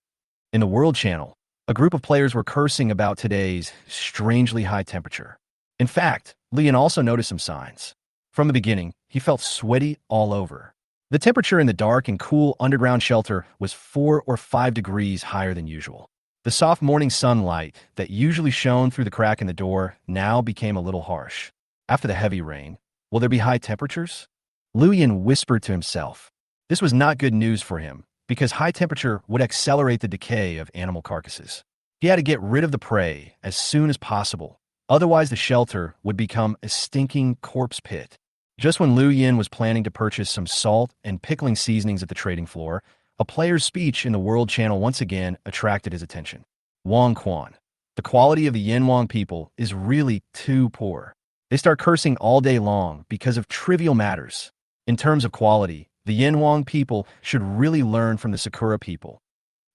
In the World Channel, a group of players were cursing about today's strangely high temperature. In fact, Lian also noticed some signs. From the beginning, he felt sweaty all over. The temperature in the dark and cool underground shelter was 4 or 5 degrees higher than usual. The soft morning sunlight that usually shone through the crack in the door now became a little harsh. After the heavy rain, will there be high temperatures? Liu Yin whispered to himself. This was not good news for him, because high temperature would accelerate the decay of animal carcasses. He had to get rid of the prey as soon as possible, otherwise the shelter would become a stinking corpse pit. Just when Liu Yin was planning to purchase some salt and pickling seasonings at the trading floor, a player's speech in the World Channel once again attracted his attention. Wang Quan. The quality of the Yinhuang people is really too poor. They start cursing all day long because of trivial matters. In terms of quality, the Yinhuang people should really learn from the Sakura people.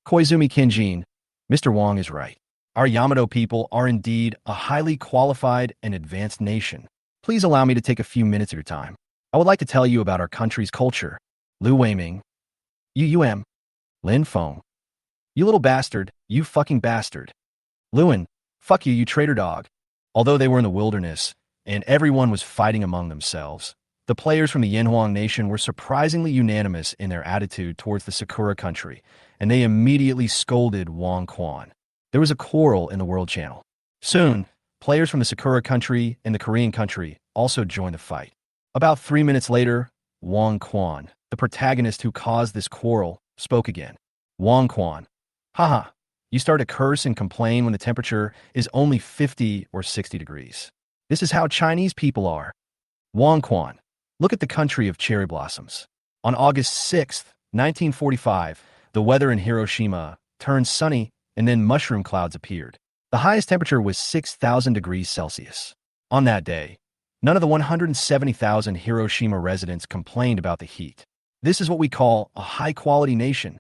Koizumi Kinjin. Mr. Wang is right. Our Yamato people are indeed a highly qualified and advanced nation. Please allow me to take a few minutes of your time. I would like to tell you about our country's culture. Lu Weiming. UUM. Lin Feng. You little bastard, you fucking bastard. Lewin. Fuck you, you traitor dog. Although they were in the wilderness, and everyone was fighting among themselves, the players from the Yinhuang nation were surprisingly unanimous in their attitude towards the Sakura country, and they immediately scolded Wang Quan. There was a quarrel in the World Channel. Soon, players from the Sakura country and the Korean country also joined the fight. About 3 minutes later, Wang Quan, the protagonist who caused this quarrel, spoke again. Wang Quan. Haha, you start to curse and complain when the temperature is only 50 or 60 degrees. This is how Chinese people are. Wang Quan. Look at the country of cherry blossoms. On August 6th, 1945, the weather in Hiroshima turned sunny and then mushroom clouds appeared. The highest temperature was 6,000 degrees Celsius. On that day, none of the 170,000 Hiroshima residents complained about the heat. This is what we call a high-quality nation.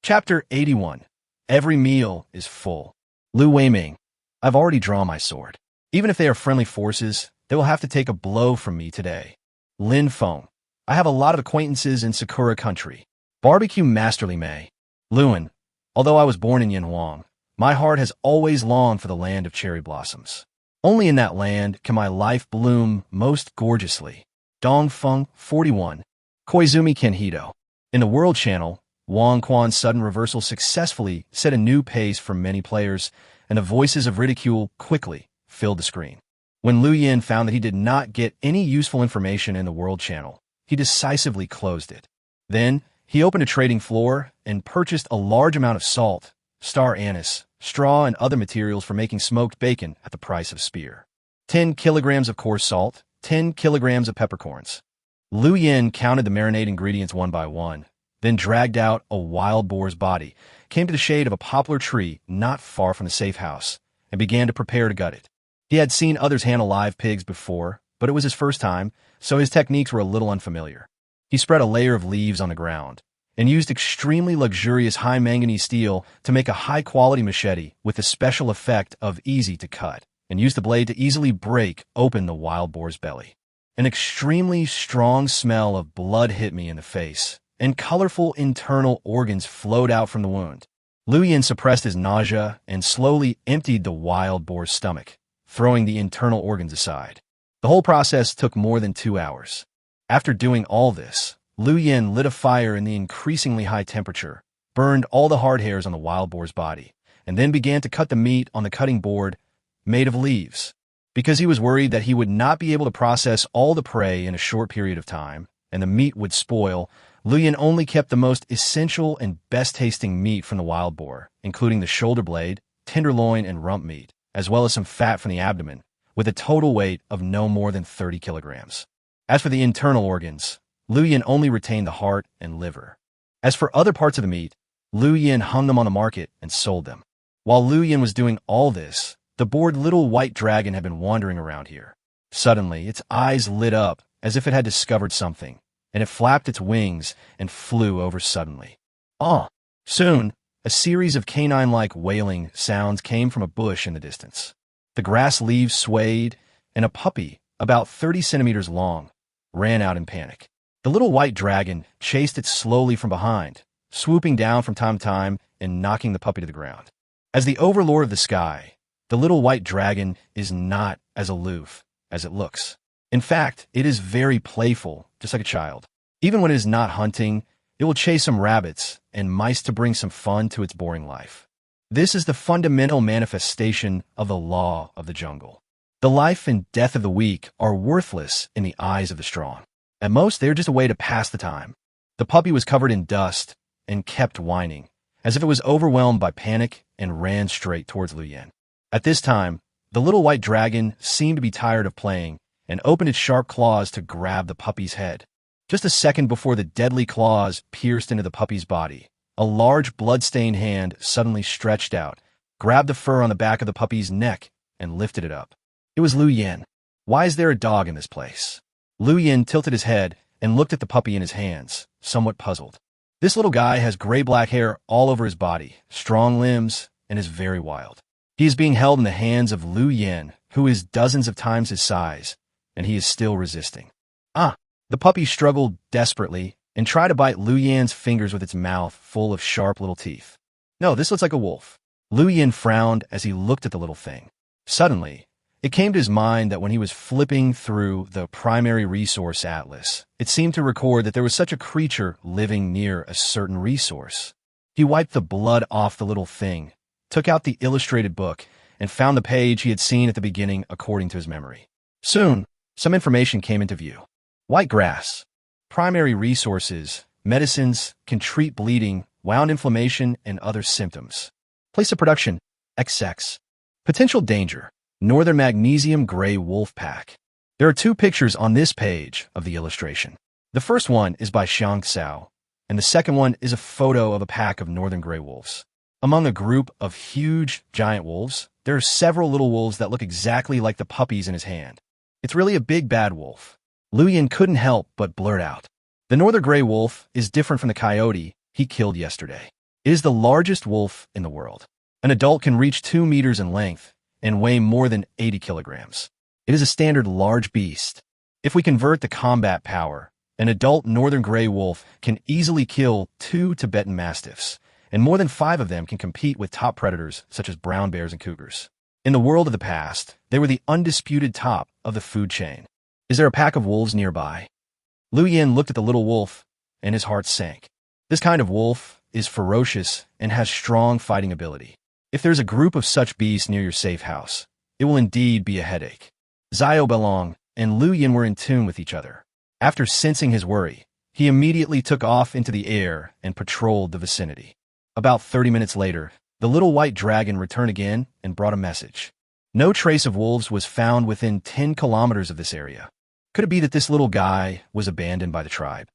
Chapter 81. Every meal is full. Lu Weiming. I've already drawn my sword. Even if they are friendly forces, they will have to take a blow from me today. Lin Feng. I have a lot of acquaintances in Sakura country. Barbecue Masterly May. Lewin. Although I was born in Yinhuang, my heart has always longed for the land of cherry blossoms. Only in that land can my life bloom most gorgeously. Dongfeng, 41. Koizumi Kenhito. In the World Channel, Wang Quan's sudden reversal successfully set a new pace for many players, and and the voices of ridicule quickly filled the screen. When Liu Yin found that he did not get any useful information in the World Channel, he decisively closed it. Then, he opened a trading floor and purchased a large amount of salt, star anise, straw, and other materials for making smoked bacon at the price of spear. 10 kilograms of coarse salt, 10 kilograms of peppercorns. Liu Yin counted the marinade ingredients one by one, then dragged out a wild boar's body, came to the shade of a poplar tree not far from the safe house, and began to prepare to gut it. He had seen others handle live pigs before, but it was his first time, so his techniques were a little unfamiliar. He spread a layer of leaves on the ground, and used extremely luxurious high manganese steel to make a high-quality machete with the special effect of easy to cut, and used the blade to easily break open the wild boar's belly. An extremely strong smell of blood hit me in the face, and colorful internal organs flowed out from the wound. Liu Yin suppressed his nausea and slowly emptied the wild boar's stomach, throwing the internal organs aside. The whole process took more than 2 hours. After doing all this, Liu Yin lit a fire in the increasingly high temperature, burned all the hard hairs on the wild boar's body, and then began to cut the meat on the cutting board made of leaves. Because he was worried that he would not be able to process all the prey in a short period of time, and the meat would spoil, Liu Yin only kept the most essential and best-tasting meat from the wild boar, including the shoulder blade, tenderloin, and rump meat, as well as some fat from the abdomen, with a total weight of no more than 30 kilograms. As for the internal organs, Liu Yin only retained the heart and liver. As for other parts of the meat, Liu Yin hung them on the market and sold them. While Liu Yin was doing all this, the bored little white dragon had been wandering around here. Suddenly, its eyes lit up as if it had discovered something, and it flapped its wings and flew over suddenly. Soon, a series of canine-like wailing sounds came from a bush in the distance. The grass leaves swayed, and a puppy, about 30 centimeters long, ran out in panic. The little white dragon chased it slowly from behind, swooping down from time to time and knocking the puppy to the ground. As the overlord of the sky, the little white dragon is not as aloof as it looks. In fact, it is very playful, just like a child. Even when it is not hunting, it will chase some rabbits and mice to bring some fun to its boring life. This is the fundamental manifestation of the law of the jungle. The life and death of the weak are worthless in the eyes of the strong. At most, they are just a way to pass the time. The puppy was covered in dust and kept whining, as if it was overwhelmed by panic, and ran straight towards Liu Yin. At this time, the little white dragon seemed to be tired of playing and opened its sharp claws to grab the puppy's head. Just a second before the deadly claws pierced into the puppy's body, a large blood-stained hand suddenly stretched out, grabbed the fur on the back of the puppy's neck, and lifted it up. It was Liu Yin. Why is there a dog in this place? Liu Yin tilted his head and looked at the puppy in his hands, somewhat puzzled. This little guy has gray-black hair all over his body, strong limbs, and is very wild. He is being held in the hands of Liu Yin, who is dozens of times his size, and he is still resisting. The puppy struggled desperately and tried to bite Liu Yin's fingers with its mouth full of sharp little teeth. No, this looks like a wolf. Liu Yin frowned as he looked at the little thing. Suddenly, it came to his mind that when he was flipping through the primary resource atlas, it seemed to record that there was such a creature living near a certain resource. He wiped the blood off the little thing, took out the illustrated book, and found the page he had seen at the beginning according to his memory. Soon, some information came into view. White grass. Primary resources. Medicines can treat bleeding, wound inflammation, and other symptoms. Place of production. XX. Potential danger. Northern magnesium gray wolf pack. There are 2 pictures on this page of the illustration. The first one is by Xiang Xiao, and the second one is a photo of a pack of northern gray wolves. Among a group of huge, giant wolves, there are several little wolves that look exactly like the puppies in his hand. It's really a big bad wolf. Liu Yin couldn't help but blurt out. The northern gray wolf is different from the coyote he killed yesterday. It is the largest wolf in the world. An adult can reach 2 meters in length and weigh more than 80 kilograms. It is a standard large beast. If we convert the combat power, an adult northern gray wolf can easily kill 2 Tibetan mastiffs, and more than 5 of them can compete with top predators such as brown bears and cougars. In the world of the past, they were the undisputed top of the food chain. Is there a pack of wolves nearby? Liu Yin looked at the little wolf, and his heart sank. This kind of wolf is ferocious and has strong fighting ability. If there's a group of such beasts near your safe house, it will indeed be a headache. Xiao Belong and Lu Yin were in tune with each other. After sensing his worry, he immediately took off into the air and patrolled the vicinity. About 30 minutes later, the little white dragon returned again and brought a message. No trace of wolves was found within 10 kilometers of this area. Could it be that this little guy was abandoned by the tribe?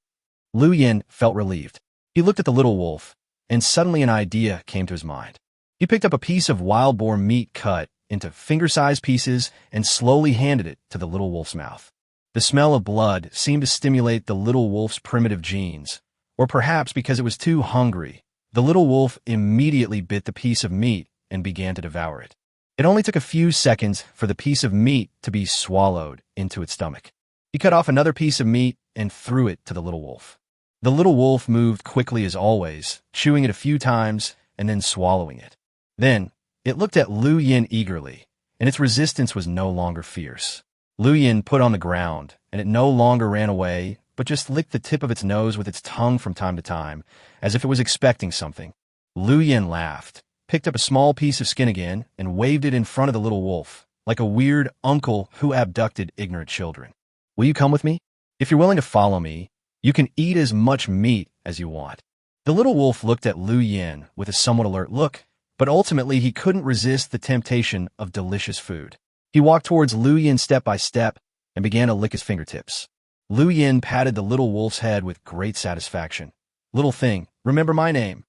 Lu Yin felt relieved. He looked at the little wolf, and suddenly an idea came to his mind. He picked up a piece of wild boar meat cut into finger-sized pieces and slowly handed it to the little wolf's mouth. The smell of blood seemed to stimulate the little wolf's primitive genes, or perhaps because it was too hungry, the little wolf immediately bit the piece of meat and began to devour it. It only took a few seconds for the piece of meat to be swallowed into its stomach. He cut off another piece of meat and threw it to the little wolf. The little wolf moved quickly as always, chewing it a few times and then swallowing it. Then, it looked at Lu Yin eagerly, and its resistance was no longer fierce. Lu Yin put on the ground, and it no longer ran away, but just licked the tip of its nose with its tongue from time to time, as if it was expecting something. Lu Yin laughed, picked up a small piece of skin again, and waved it in front of the little wolf, like a weird uncle who abducted ignorant children. Will you come with me? If you're willing to follow me, you can eat as much meat as you want. The little wolf looked at Lu Yin with a somewhat alert look, but ultimately he couldn't resist the temptation of delicious food. He walked towards Lu Yin step by step and began to lick his fingertips. Lu Yin patted the little wolf's head with great satisfaction. Little thing, remember my name.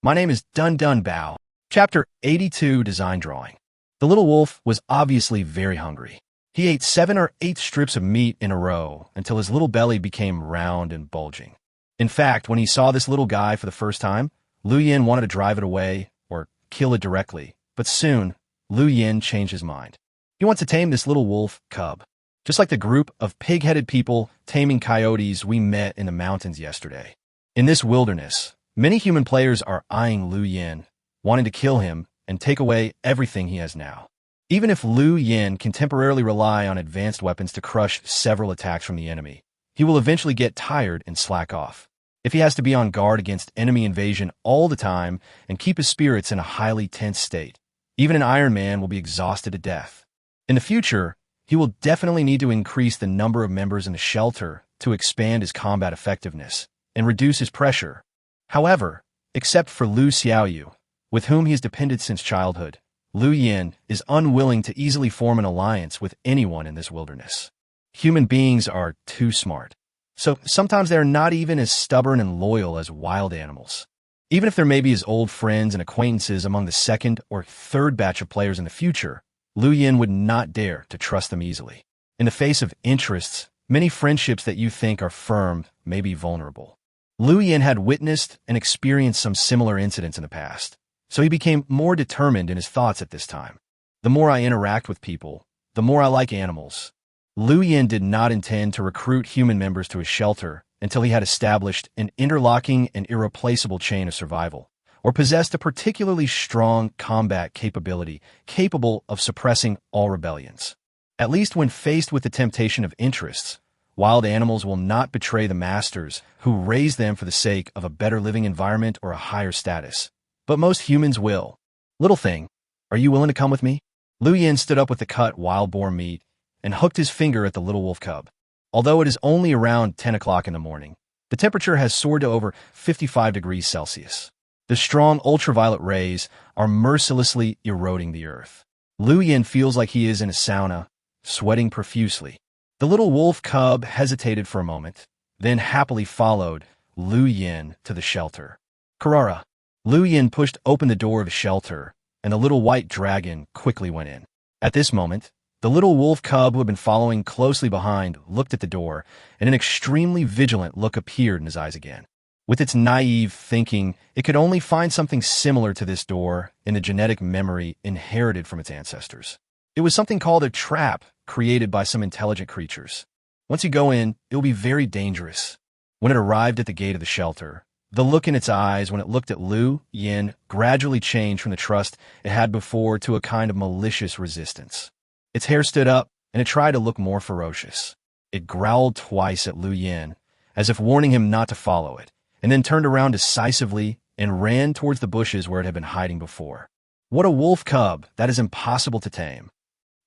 My name is Dun Dun Bao. Chapter 82 Design Drawing. The little wolf was obviously very hungry. He ate 7 or 8 strips of meat in a row until his little belly became round and bulging. In fact, when he saw this little guy for the first time, Lu Yin wanted to drive it away or kill it directly, but soon, Lu Yin changed his mind. He wants to tame this little wolf cub, just like the group of pig-headed people taming coyotes we met in the mountains yesterday. In this wilderness, many human players are eyeing Lu Yin, wanting to kill him and take away everything he has now. Even if Lu Yin can temporarily rely on advanced weapons to crush several attacks from the enemy, he will eventually get tired and slack off. If he has to be on guard against enemy invasion all the time and keep his spirits in a highly tense state, even an Iron Man will be exhausted to death. In the future, he will definitely need to increase the number of members in the shelter to expand his combat effectiveness and reduce his pressure. However, except for Lu Xiaoyu, with whom he has depended since childhood, Lu Yin is unwilling to easily form an alliance with anyone in this wilderness. Human beings are too smart, so sometimes they are not even as stubborn and loyal as wild animals. Even if there may be his old friends and acquaintances among the second or third batch of players in the future, Lu Yin would not dare to trust them easily. In the face of interests, many friendships that you think are firm may be vulnerable. Lu Yin had witnessed and experienced some similar incidents in the past, so he became more determined in his thoughts at this time. The more I interact with people, the more I like animals. Lu Yin did not intend to recruit human members to his shelter until he had established an interlocking and irreplaceable chain of survival, or possessed a particularly strong combat capability capable of suppressing all rebellions. At least when faced with the temptation of interests, wild animals will not betray the masters who raise them for the sake of a better living environment or a higher status. But most humans will. Little thing, are you willing to come with me? Lu Yin stood up with the cut wild boar meat and hooked his finger at the little wolf cub. Although it is only around 10 o'clock in the morning, the temperature has soared to over 55 degrees Celsius. The strong ultraviolet rays are mercilessly eroding the earth. Lu Yin feels like he is in a sauna, sweating profusely. The little wolf cub hesitated for a moment, then happily followed Lu Yin to the shelter. Karara. Lu Yin pushed open the door of the shelter, and the little white dragon quickly went in. At this moment, the little wolf cub who had been following closely behind looked at the door, and an extremely vigilant look appeared in his eyes again. With its naive thinking, it could only find something similar to this door in the genetic memory inherited from its ancestors. It was something called a trap created by some intelligent creatures. Once you go in, it will be very dangerous. When it arrived at the gate of the shelter, the look in its eyes when it looked at Lu Yin gradually changed from the trust it had before to a kind of malicious resistance. Its hair stood up, and it tried to look more ferocious. It growled twice at Lu Yin, as if warning him not to follow it, and then turned around decisively and ran towards the bushes where it had been hiding before. What a wolf cub! That is impossible to tame.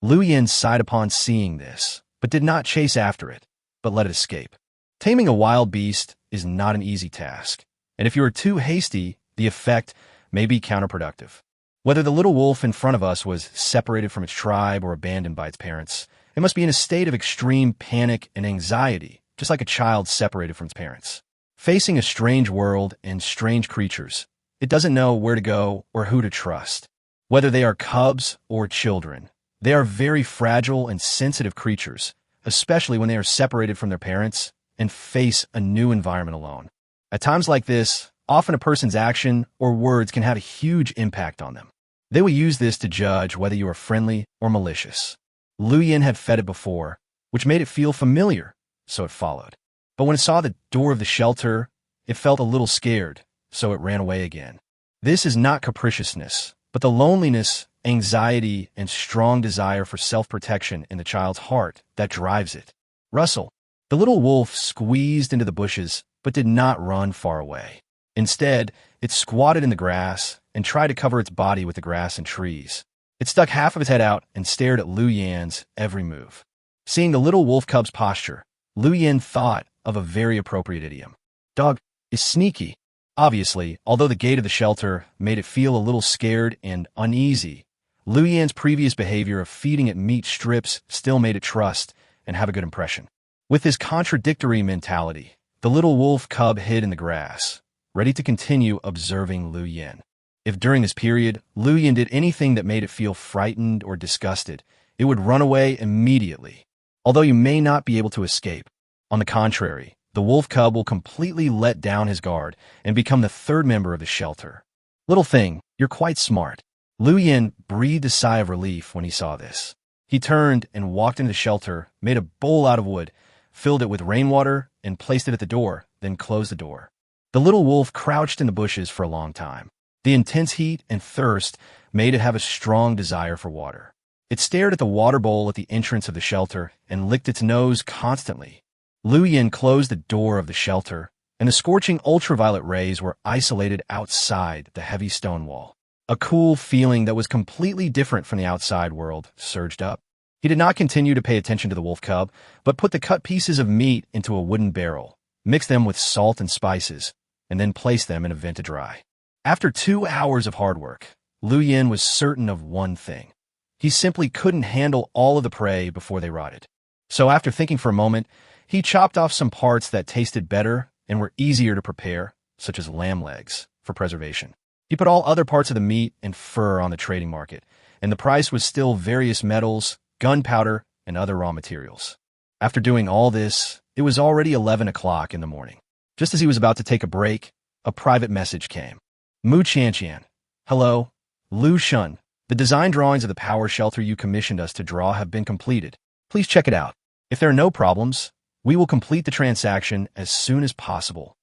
Lu Yin sighed upon seeing this, but did not chase after it, but let it escape. Taming a wild beast is not an easy task, and if you are too hasty, the effect may be counterproductive. Whether the little wolf in front of us was separated from its tribe or abandoned by its parents, it must be in a state of extreme panic and anxiety, just like a child separated from its parents. Facing a strange world and strange creatures, it doesn't know where to go or who to trust. Whether they are cubs or children, they are very fragile and sensitive creatures, especially when they are separated from their parents and face a new environment alone. At times like this, often a person's action or words can have a huge impact on them. They will use this to judge whether you are friendly or malicious. Lu Yin had fed it before, which made it feel familiar, so it followed. But when it saw the door of the shelter, it felt a little scared, so it ran away again. This is not capriciousness, but the loneliness, anxiety, and strong desire for self-protection in the child's heart that drives it. Rustle. The little wolf squeezed into the bushes, but did not run far away. Instead, it squatted in the grass and tried to cover its body with the grass and trees. It stuck half of its head out and stared at Lu Yin's every move. Seeing the little wolf cub's posture, Lu Yin thought of a very appropriate idiom. Dog is sneaky. Obviously, although the gate of the shelter made it feel a little scared and uneasy, Lu Yin's previous behavior of feeding it meat strips still made it trust and have a good impression. With his contradictory mentality, the little wolf cub hid in the grass, ready to continue observing Lu Yin. If during this period, Lu Yin did anything that made it feel frightened or disgusted, it would run away immediately. Although you may not be able to escape, on the contrary, the wolf cub will completely let down his guard and become the third member of the shelter. Little thing, you're quite smart. Lu Yin breathed a sigh of relief when he saw this. He turned and walked into the shelter, made a bowl out of wood, filled it with rainwater, and placed it at the door, then closed the door. The little wolf crouched in the bushes for a long time. The intense heat and thirst made it have a strong desire for water. It stared at the water bowl at the entrance of the shelter and licked its nose constantly. Lu Yin closed the door of the shelter, and the scorching ultraviolet rays were isolated outside the heavy stone wall. A cool feeling that was completely different from the outside world surged up. He did not continue to pay attention to the wolf cub, but put the cut pieces of meat into a wooden barrel, mixed them with salt and spices, and then placed them in a vent to dry. After 2 hours of hard work, Lu Yin was certain of one thing. He simply couldn't handle all of the prey before they rotted. So after thinking for a moment, he chopped off some parts that tasted better and were easier to prepare, such as lamb legs, for preservation. He put all other parts of the meat and fur on the trading market, and the price was still various metals, gunpowder, and other raw materials. After doing all this, it was already 11 o'clock in the morning. Just as he was about to take a break, a private message came. Mu Qianqian. Hello, Lu Shun. The design drawings of the power shelter you commissioned us to draw have been completed. Please check it out. If there are no problems, we will complete the transaction as soon as possible.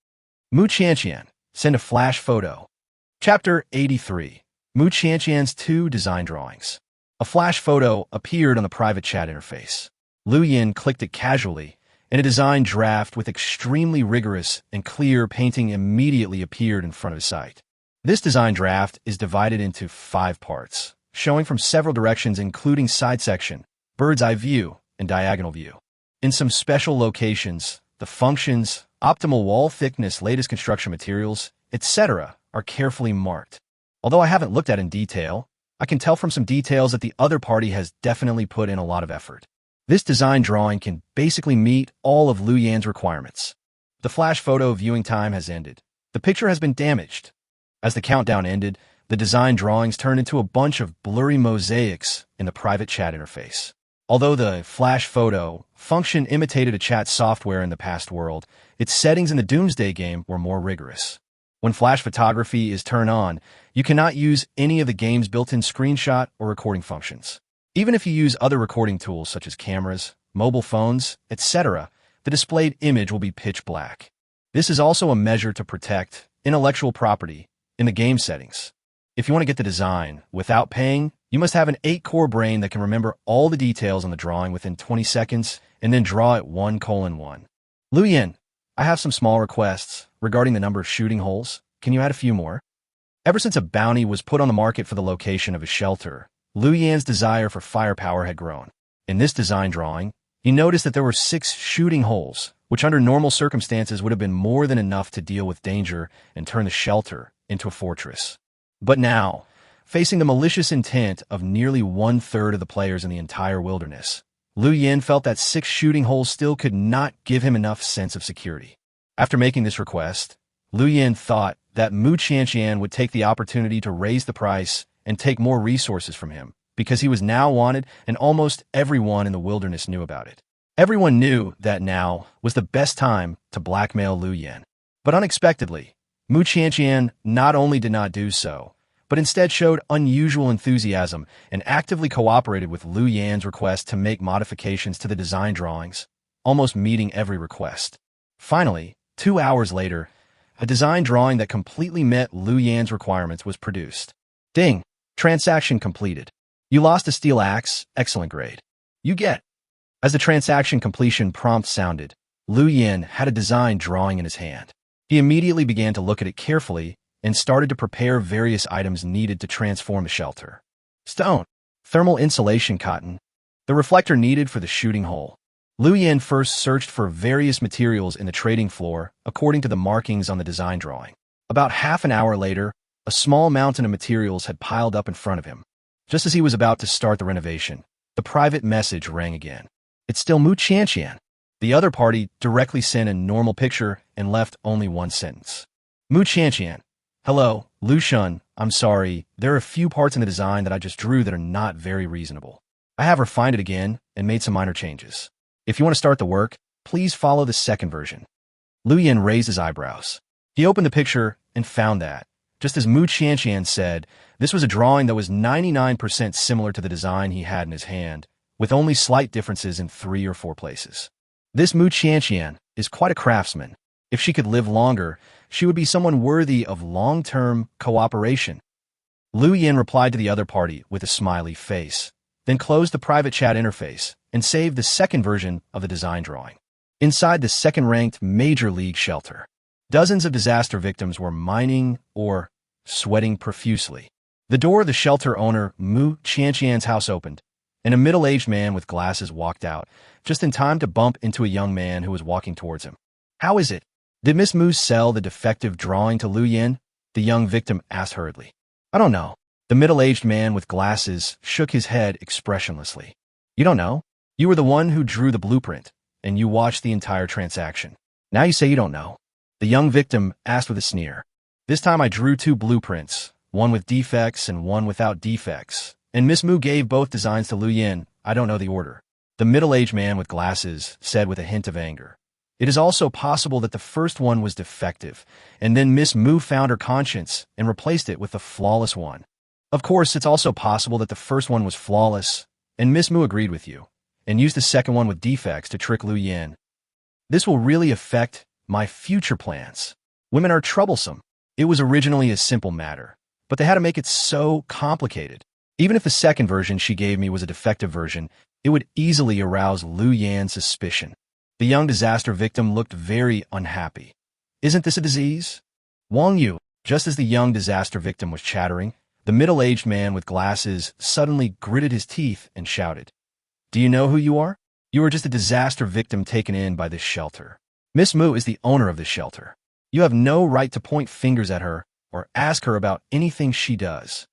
Mu Qianqian. Send a flash photo. Chapter 83. Mu Qianqian's 2 design drawings. A flash photo appeared on the private chat interface. Lu Yin clicked it casually, and a design draft with extremely rigorous and clear painting immediately appeared in front of his sight. This design draft is divided into 5 parts, showing from several directions including side section, bird's eye view, and diagonal view. In some special locations, the functions, optimal wall thickness, latest construction materials, etc. are carefully marked. Although I haven't looked at in detail, I can tell from some details that the other party has definitely put in a lot of effort. This design drawing can basically meet all of Lu Yin's requirements. The flash photo viewing time has ended. The picture has been damaged. As the countdown ended, the design drawings turned into a bunch of blurry mosaics in the private chat interface. Although the flash photo function imitated a chat software in the past world, its settings in the Doomsday game were more rigorous. When flash photography is turned on, you cannot use any of the game's built-in screenshot or recording functions. Even if you use other recording tools such as cameras, mobile phones, etc., the displayed image will be pitch black. This is also a measure to protect intellectual property in the game settings. If you want to get the design without paying, you must have an 8-core brain that can remember all the details on the drawing within 20 seconds and then draw it 1:1. Lu Yin, I have some small requests regarding the number of shooting holes. Can you add a few more? Ever since a bounty was put on the market for the location of his shelter, Liu Yan's desire for firepower had grown. In this design drawing, he noticed that there were 6 shooting holes, which under normal circumstances would have been more than enough to deal with danger and turn the shelter into a fortress. But now, facing the malicious intent of nearly 1/3 of the players in the entire wilderness, Liu Yan felt that 6 shooting holes still could not give him enough sense of security. After making this request, Liu Yan thought that Mu Qianqian would take the opportunity to raise the price and take more resources from him, because he was now wanted and almost everyone in the wilderness knew about it. Everyone knew that now was the best time to blackmail Liu Yan. But unexpectedly, Mu Qianqian not only did not do so, but instead showed unusual enthusiasm and actively cooperated with Liu Yan's request to make modifications to the design drawings, almost meeting every request. Finally, 2 hours later, a design drawing that completely met Liu Yan's requirements was produced. Ding! Transaction completed. You lost a steel axe, excellent grade. You get. As the transaction completion prompt sounded, Liu Yan had a design drawing in his hand. He immediately began to look at it carefully and started to prepare various items needed to transform the shelter. Stone, thermal insulation cotton, the reflector needed for the shooting hole. Liu Yan first searched for various materials in the trading floor according to the markings on the design drawing. About half an hour later, a small mountain of materials had piled up in front of him. Just as he was about to start the renovation, the private message rang again. It's still Mu Qianqian. The other party directly sent a normal picture and left only one sentence. Mu Qianqian. Hello, Liu Shun. I'm sorry, there are a few parts in the design that I just drew that are not very reasonable. I have refined it again and made some minor changes. If you want to start the work, please follow the second version. Liu Yan raised his eyebrows. He opened the picture and found that, just as Mu Qianqian said, this was a drawing that was 99% similar to the design he had in his hand, with only slight differences in 3 or 4 places. This Mu Qianqian is quite a craftsman. If she could live longer, she would be someone worthy of long-term cooperation. Liu Yan replied to the other party with a smiley face, then closed the private chat interface and saved the second version of the design drawing. Inside the second-ranked Major League shelter, dozens of disaster victims were mining or sweating profusely. The door of the shelter owner Mu Qianqian's house opened, and a middle-aged man with glasses walked out, just in time to bump into a young man who was walking towards him. How is it? Did Miss Mu sell the defective drawing to Liu Yan? The young victim asked hurriedly. I don't know. The middle-aged man with glasses shook his head expressionlessly. You don't know? You were the one who drew the blueprint, and you watched the entire transaction. Now you say you don't know. The young victim asked with a sneer. This time I drew 2 blueprints, one with defects and one without defects, and Miss Mu gave both designs to Liu Yan. I don't know the order. The middle-aged man with glasses said with a hint of anger. It is also possible that the first one was defective, and then Miss Mu found her conscience and replaced it with the flawless one. Of course, it's also possible that the first one was flawless, and Miss Mu agreed with you, and used the second one with defects to trick Liu Yan. This will really affect my future plans. Women are troublesome. It was originally a simple matter, but they had to make it so complicated. Even if the second version she gave me was a defective version, it would easily arouse Liu Yan's suspicion. The young disaster victim looked very unhappy. Isn't this a disease? Wang Yu, just as the young disaster victim was chattering, the middle-aged man with glasses suddenly gritted his teeth and shouted, Do you know who you are? You are just a disaster victim taken in by this shelter. Miss Mu is the owner of this shelter. You have no right to point fingers at her or ask her about anything she does.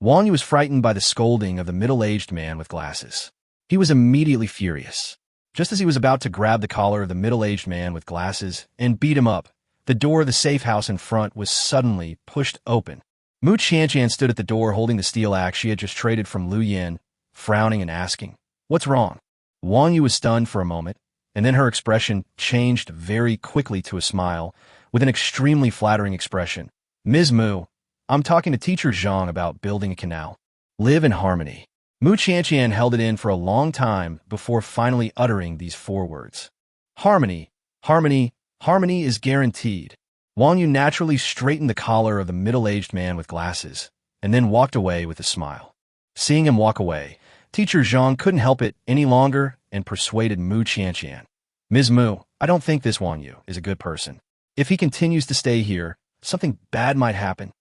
Wang Yu was frightened by the scolding of the middle-aged man with glasses. He was immediately furious. Just as he was about to grab the collar of the middle-aged man with glasses and beat him up, the door of the safe house in front was suddenly pushed open. Mu Qianqian stood at the door holding the steel axe she had just traded from Liu Yan, frowning and asking, What's wrong? Wang Yu was stunned for a moment, and then her expression changed very quickly to a smile, with an extremely flattering expression. Ms. Mu, I'm talking to Teacher Zhang about building a canal. Live in harmony. Mu Qianqian held it in for a long time before finally uttering these 4 words. Harmony, harmony, harmony is guaranteed. Wang Yu naturally straightened the collar of the middle-aged man with glasses, and then walked away with a smile. Seeing him walk away, Teacher Zhang couldn't help it any longer and persuaded Mu Qianqian. Ms. Mu, I don't think this Wang Yu is a good person. If he continues to stay here, something bad might happen.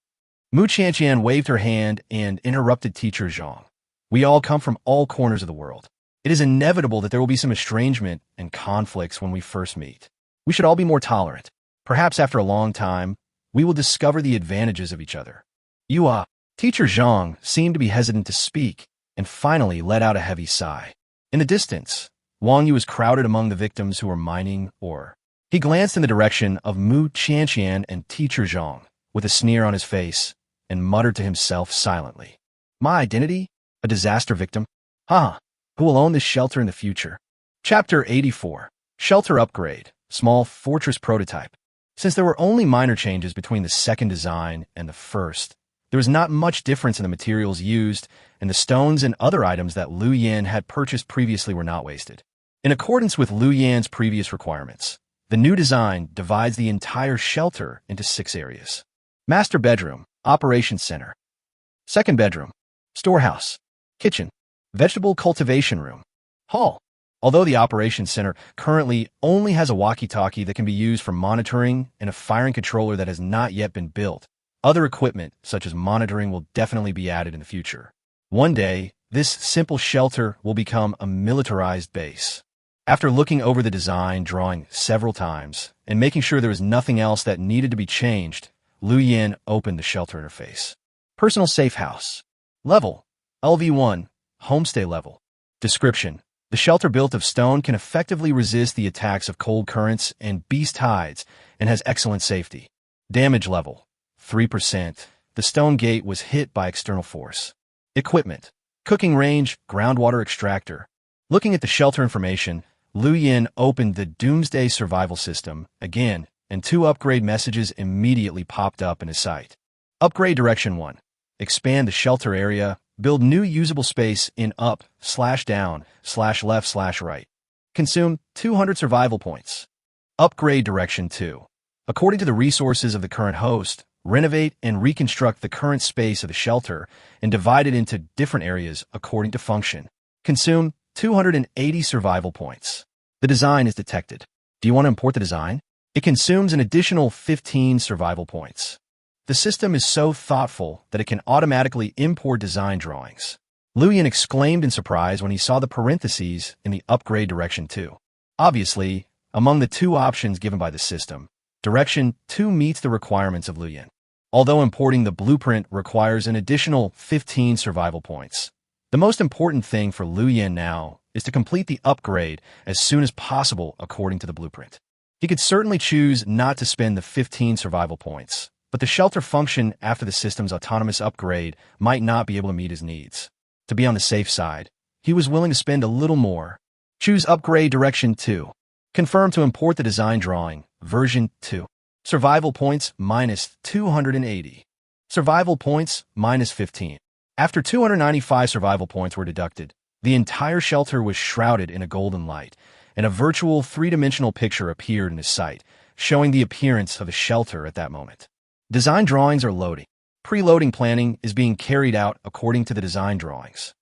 Mu Qianqian waved her hand and interrupted Teacher Zhang. We all come from all corners of the world. It is inevitable that there will be some estrangement and conflicts when we first meet. We should all be more tolerant. Perhaps after a long time, we will discover the advantages of each other. Teacher Zhang seemed to be hesitant to speak and finally let out a heavy sigh. In the distance, Wang Yu was crowded among the victims who were mining ore. He glanced in the direction of Mu Qianqian and Teacher Zhang with a sneer on his face and muttered to himself silently. My identity? A disaster victim? Who will own this shelter in the future? Chapter 84. Shelter Upgrade. Small Fortress Prototype. Since there were only minor changes between the second design and the first, there was not much difference in the materials used, and the stones and other items that Liu Yan had purchased previously were not wasted. In accordance with Liu Yan's previous requirements, the new design divides the entire shelter into 6 areas. Master Bedroom, Operations Center. Second Bedroom, Storehouse, Kitchen, Vegetable Cultivation Room, Hall. Although the Operations Center currently only has a walkie-talkie that can be used for monitoring and a firing controller that has not yet been built, other equipment, such as monitoring, will definitely be added in the future. One day, this simple shelter will become a militarized base. After looking over the design drawing several times and making sure there was nothing else that needed to be changed, Liu Yan opened the shelter interface. Personal Safe House. Level: LV1, Homestay Level. Description: the shelter built of stone can effectively resist the attacks of cold currents and beast tides and has excellent safety. Damage level: 3%. The stone gate was hit by external force. Equipment: cooking range, groundwater extractor. Looking at the shelter information, Liu Yan opened the Doomsday survival system again, and 2 upgrade messages immediately popped up in his sight. Upgrade Direction 1. Expand the shelter area. Build new usable space in up/down/left/right. Consume 200 survival points. Upgrade Direction 2. According to the resources of the current host, renovate and reconstruct the current space of the shelter and divide it into different areas according to function. Consume 280 survival points. The design is detected. Do you want to import the design? It consumes an additional 15 survival points. The system is so thoughtful that it can automatically import design drawings. Liu Yan exclaimed in surprise when he saw the parentheses in the upgrade Direction 2. Obviously, among the 2 options given by the system, Direction 2 meets the requirements of Liu Yan. Although importing the blueprint requires an additional 15 survival points, the most important thing for Liu Yan now is to complete the upgrade as soon as possible according to the blueprint. He could certainly choose not to spend the 15 survival points, but the shelter function after the system's autonomous upgrade might not be able to meet his needs. To be on the safe side, he was willing to spend a little more. Choose Upgrade Direction 2. Confirm to import the design drawing, version 2. Survival points minus 280. Survival points minus 15. After 295 survival points were deducted, the entire shelter was shrouded in a golden light, and a virtual 3-dimensional picture appeared in his sight, showing the appearance of the shelter at that moment. Design drawings are loading. Preloading planning is being carried out according to the design drawings.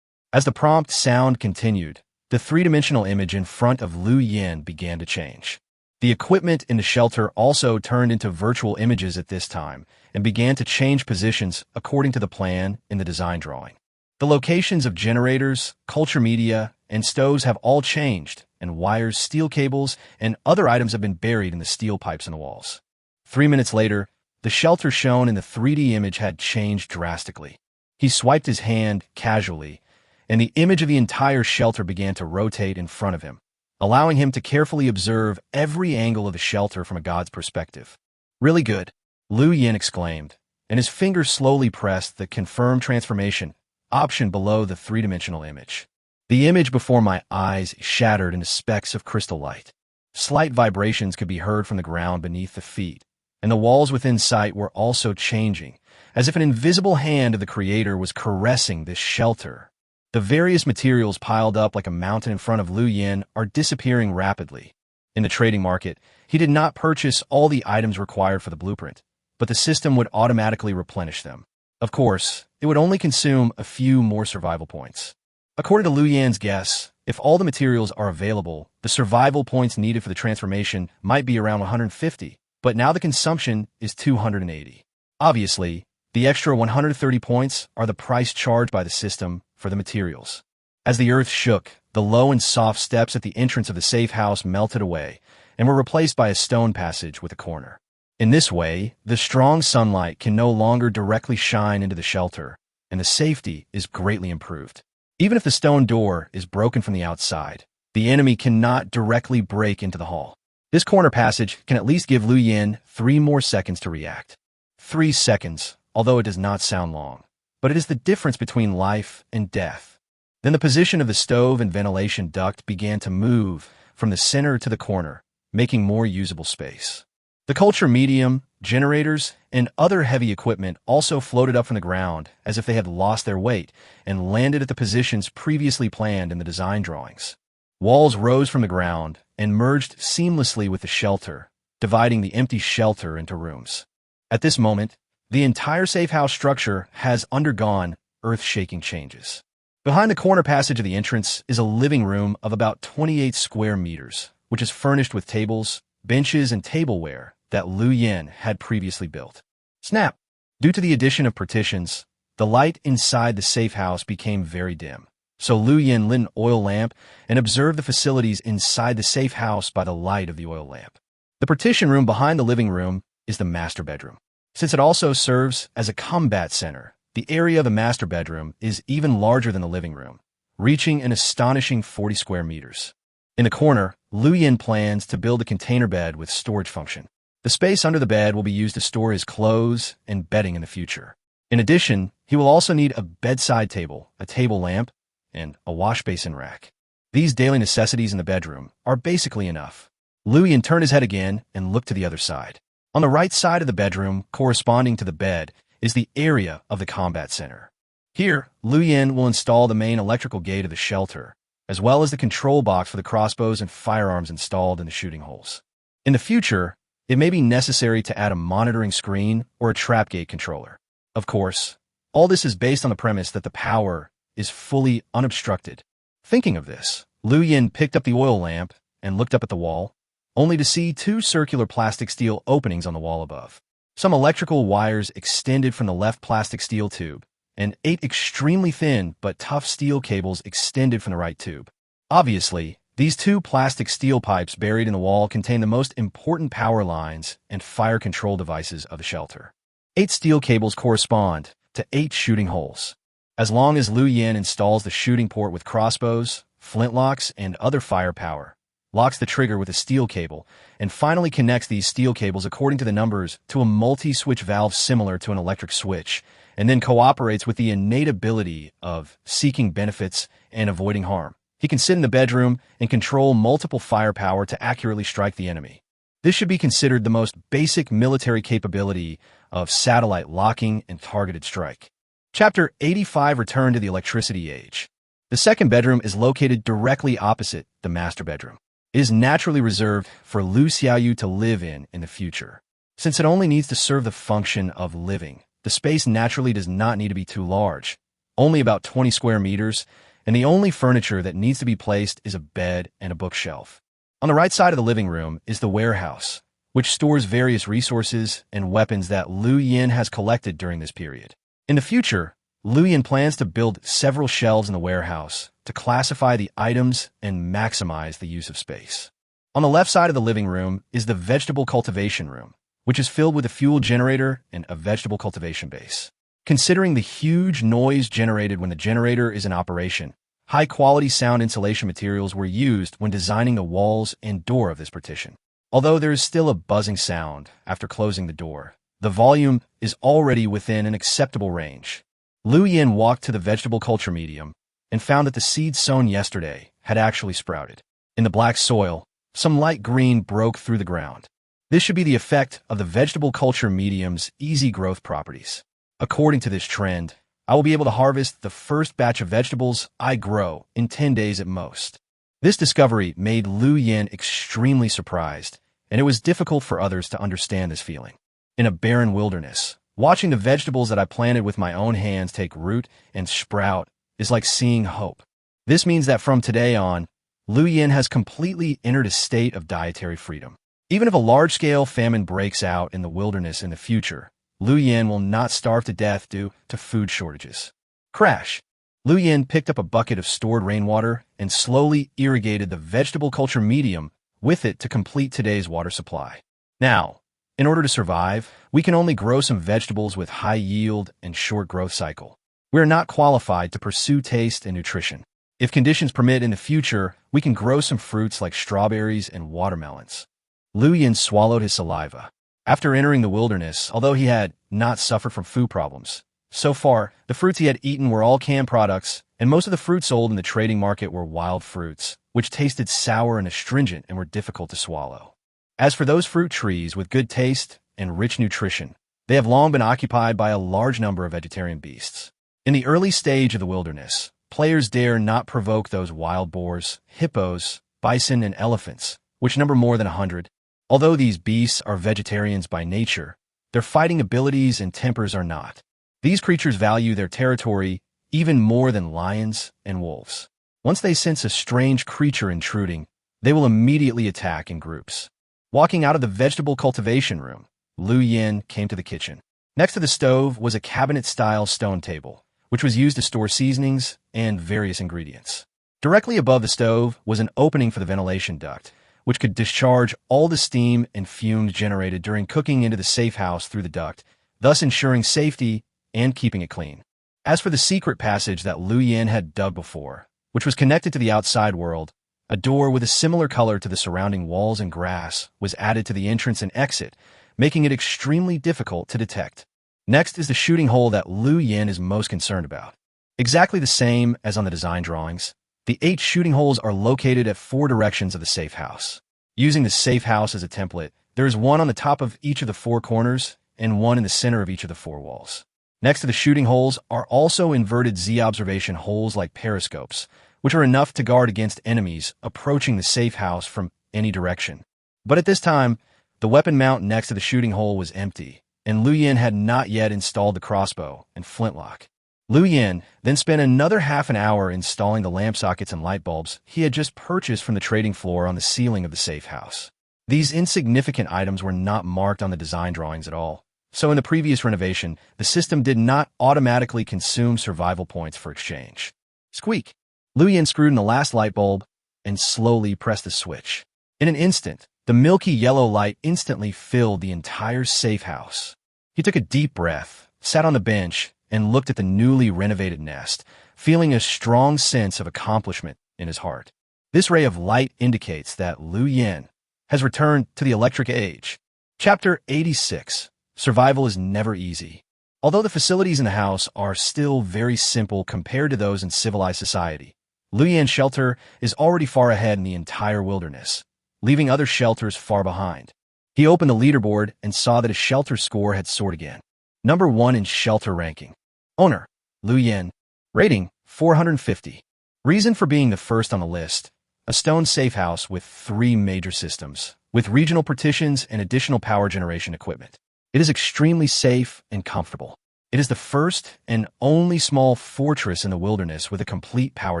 As the prompt sound continued, the 3-dimensional image in front of Liu Yan began to change. The equipment in the shelter also turned into virtual images at this time and began to change positions according to the plan in the design drawing. The locations of generators, culture media, and stoves have all changed, and wires, steel cables, and other items have been buried in the steel pipes in the walls. 3 minutes later, the shelter shown in the 3D image had changed drastically. He swiped his hand casually, and the image of the entire shelter began to rotate in front of him, allowing him to carefully observe every angle of the shelter from a god's perspective. Really good, Liu Yan exclaimed, and his finger slowly pressed the Confirm Transformation option below the 3-dimensional image. The image before my eyes shattered into specks of crystal light. Slight vibrations could be heard from the ground beneath the feet, and the walls within sight were also changing, as if an invisible hand of the Creator was caressing this shelter. The various materials piled up like a mountain in front of Liu Yan are disappearing rapidly. In the trading market, he did not purchase all the items required for the blueprint, but the system would automatically replenish them. Of course, it would only consume a few more survival points. According to Liu Yan's guess, if all the materials are available, the survival points needed for the transformation might be around 150, but now the consumption is 280. Obviously, The extra 130 points are the price charged by the system for the materials. As the earth shook, the low and soft steps at the entrance of the safe house melted away and were replaced by a stone passage with a corner. In this way, the strong sunlight can no longer directly shine into the shelter, and the safety is greatly improved. Even if the stone door is broken from the outside, the enemy cannot directly break into the hall. This corner passage can at least give Lu Yin 3 more seconds to react. 3 seconds, although it does not sound long, but it is the difference between life and death. Then the position of the stove and ventilation duct began to move from the center to the corner, making more usable space. The culture medium, generators, and other heavy equipment also floated up from the ground as if they had lost their weight and landed at the positions previously planned in the design drawings. Walls rose from the ground and merged seamlessly with the shelter, dividing the empty shelter into rooms. At this moment, the entire safe house structure has undergone earth-shaking changes. Behind the corner passage of the entrance is a living room of about 28 square meters, which is furnished with tables, benches, and tableware that Lu Yin had previously built. Snap! Due to the addition of partitions, the light inside the safe house became very dim. So Lu Yin lit an oil lamp and observed the facilities inside the safe house by the light of the oil lamp. The partition room behind the living room is the master bedroom. Since it also serves as a combat center, the area of the master bedroom is even larger than the living room, reaching an astonishing 40 square meters. In the corner, Lu Yin plans to build a container bed with storage function. The space under the bed will be used to store his clothes and bedding in the future. In addition, he will also need a bedside table, a table lamp, and a wash basin rack. These daily necessities in the bedroom are basically enough. Lu Yin turned his head again and looked to the other side. On the right side of the bedroom, corresponding to the bed, is the area of the combat center. Here, Lu Yin will install the main electrical gate of the shelter, as well as the control box for the crossbows and firearms installed in the shooting holes. In the future, it may be necessary to add a monitoring screen or a trap gate controller. Of course, all this is based on the premise that the power is fully unobstructed. Thinking of this, Lu Yin picked up the oil lamp and looked up at the wall, only to see 2 circular plastic steel openings on the wall above. Some electrical wires extended from the left plastic steel tube, and 8 extremely thin but tough steel cables extended from the right tube. Obviously, these 2 plastic steel pipes buried in the wall contain the most important power lines and fire control devices of the shelter. 8 steel cables correspond to 8 shooting holes. As long as Lu Yin installs the shooting port with crossbows, flintlocks, and other firepower, locks the trigger with a steel cable, and finally connects these steel cables according to the numbers to a multi-switch valve similar to an electric switch, and then cooperates with the innate ability of seeking benefits and avoiding harm. He can sit in the bedroom and control multiple firepower to accurately strike the enemy. This should be considered the most basic military capability of satellite locking and targeted strike. Chapter 85 Return to the Electricity Age. The second bedroom is located directly opposite the master bedroom. It is naturally reserved for Lu Xiaoyu to live in the future. Since it only needs to serve the function of living, the space naturally does not need to be too large, only about 20 square meters, and the only furniture that needs to be placed is a bed and a bookshelf. On the right side of the living room is the warehouse, which stores various resources and weapons that Lu Yin has collected during this period. In the future, Lu Yin plans to build several shelves in the warehouse to classify the items and maximize the use of space. On the left side of the living room is the vegetable cultivation room, which is filled with a fuel generator and a vegetable cultivation base. Considering the huge noise generated when the generator is in operation, high-quality sound insulation materials were used when designing the walls and door of this partition. Although there is still a buzzing sound after closing the door, the volume is already within an acceptable range. Lu Yin walked to the vegetable culture medium and found that the seeds sown yesterday had actually sprouted. In the black soil, some light green broke through the ground. This should be the effect of the vegetable culture medium's easy growth properties. According to this trend, I will be able to harvest the first batch of vegetables I grow in 10 days at most. This discovery made Lu Yin extremely surprised, and it was difficult for others to understand this feeling. In a barren wilderness, watching the vegetables that I planted with my own hands take root and sprout is like seeing hope. This means that from today on, Lu Yin has completely entered a state of dietary freedom. Even if a large-scale famine breaks out in the wilderness in the future, Lu Yin will not starve to death due to food shortages. Crash. Lu Yin picked up a bucket of stored rainwater and slowly irrigated the vegetable culture medium with it to complete today's water supply. Now, in order to survive, we can only grow some vegetables with high yield and short growth cycle. We are not qualified to pursue taste and nutrition. If conditions permit in the future, we can grow some fruits like strawberries and watermelons. Lu Yin swallowed his saliva. After entering the wilderness, although he had not suffered from food problems, so far, the fruits he had eaten were all canned products, and most of the fruits sold in the trading market were wild fruits, which tasted sour and astringent and were difficult to swallow. As for those fruit trees with good taste and rich nutrition, they have long been occupied by a large number of vegetarian beasts. In the early stage of the wilderness, players dare not provoke those wild boars, hippos, bison, and elephants, which number more than 100. Although these beasts are vegetarians by nature, their fighting abilities and tempers are not. These creatures value their territory even more than lions and wolves. Once they sense a strange creature intruding, they will immediately attack in groups. Walking out of the vegetable cultivation room, Lu Yin came to the kitchen. Next to the stove was a cabinet-style stone table, which was used to store seasonings and various ingredients. Directly above the stove was an opening for the ventilation duct, which could discharge all the steam and fumes generated during cooking into the safe house through the duct, thus ensuring safety and keeping it clean. As for the secret passage that Lu Yin had dug before, which was connected to the outside world, a door with a similar color to the surrounding walls and grass was added to the entrance and exit, making it extremely difficult to detect. Next is the shooting hole that Lu Yin is most concerned about. Exactly the same as on the design drawings, the 8 shooting holes are located at 4 directions of the safe house. Using the safe house as a template, there is one on the top of each of the 4 corners and one in the center of each of the 4 walls. Next to the shooting holes are also inverted Z-observation holes like periscopes, which are enough to guard against enemies approaching the safe house from any direction. But at this time, the weapon mount next to the shooting hole was empty, and Lu Yin had not yet installed the crossbow and flintlock. Lu Yin then spent another half an hour installing the lamp sockets and light bulbs he had just purchased from the trading floor on the ceiling of the safe house. These insignificant items were not marked on the design drawings at all, so in the previous renovation, the system did not automatically consume survival points for exchange. Squeak! Lu Yin screwed in the last light bulb and slowly pressed the switch. In an instant, the milky yellow light instantly filled the entire safe house. He took a deep breath, sat on the bench, and looked at the newly renovated nest, feeling a strong sense of accomplishment in his heart. This ray of light indicates that Lu Yin has returned to the electric age. Chapter 86. Survival is never easy. Although the facilities in the house are still very simple compared to those in civilized society, Lu Yin's shelter is already far ahead in the entire wilderness, leaving other shelters far behind. He opened the leaderboard and saw that his shelter score had soared again. Number 1 in shelter ranking. Owner, Lu Yin. Rating, 450. Reason for being the first on the list. A stone safe house with 3 major systems, with regional partitions and additional power generation equipment. It is extremely safe and comfortable. It is the first and only small fortress in the wilderness with a complete power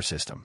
system.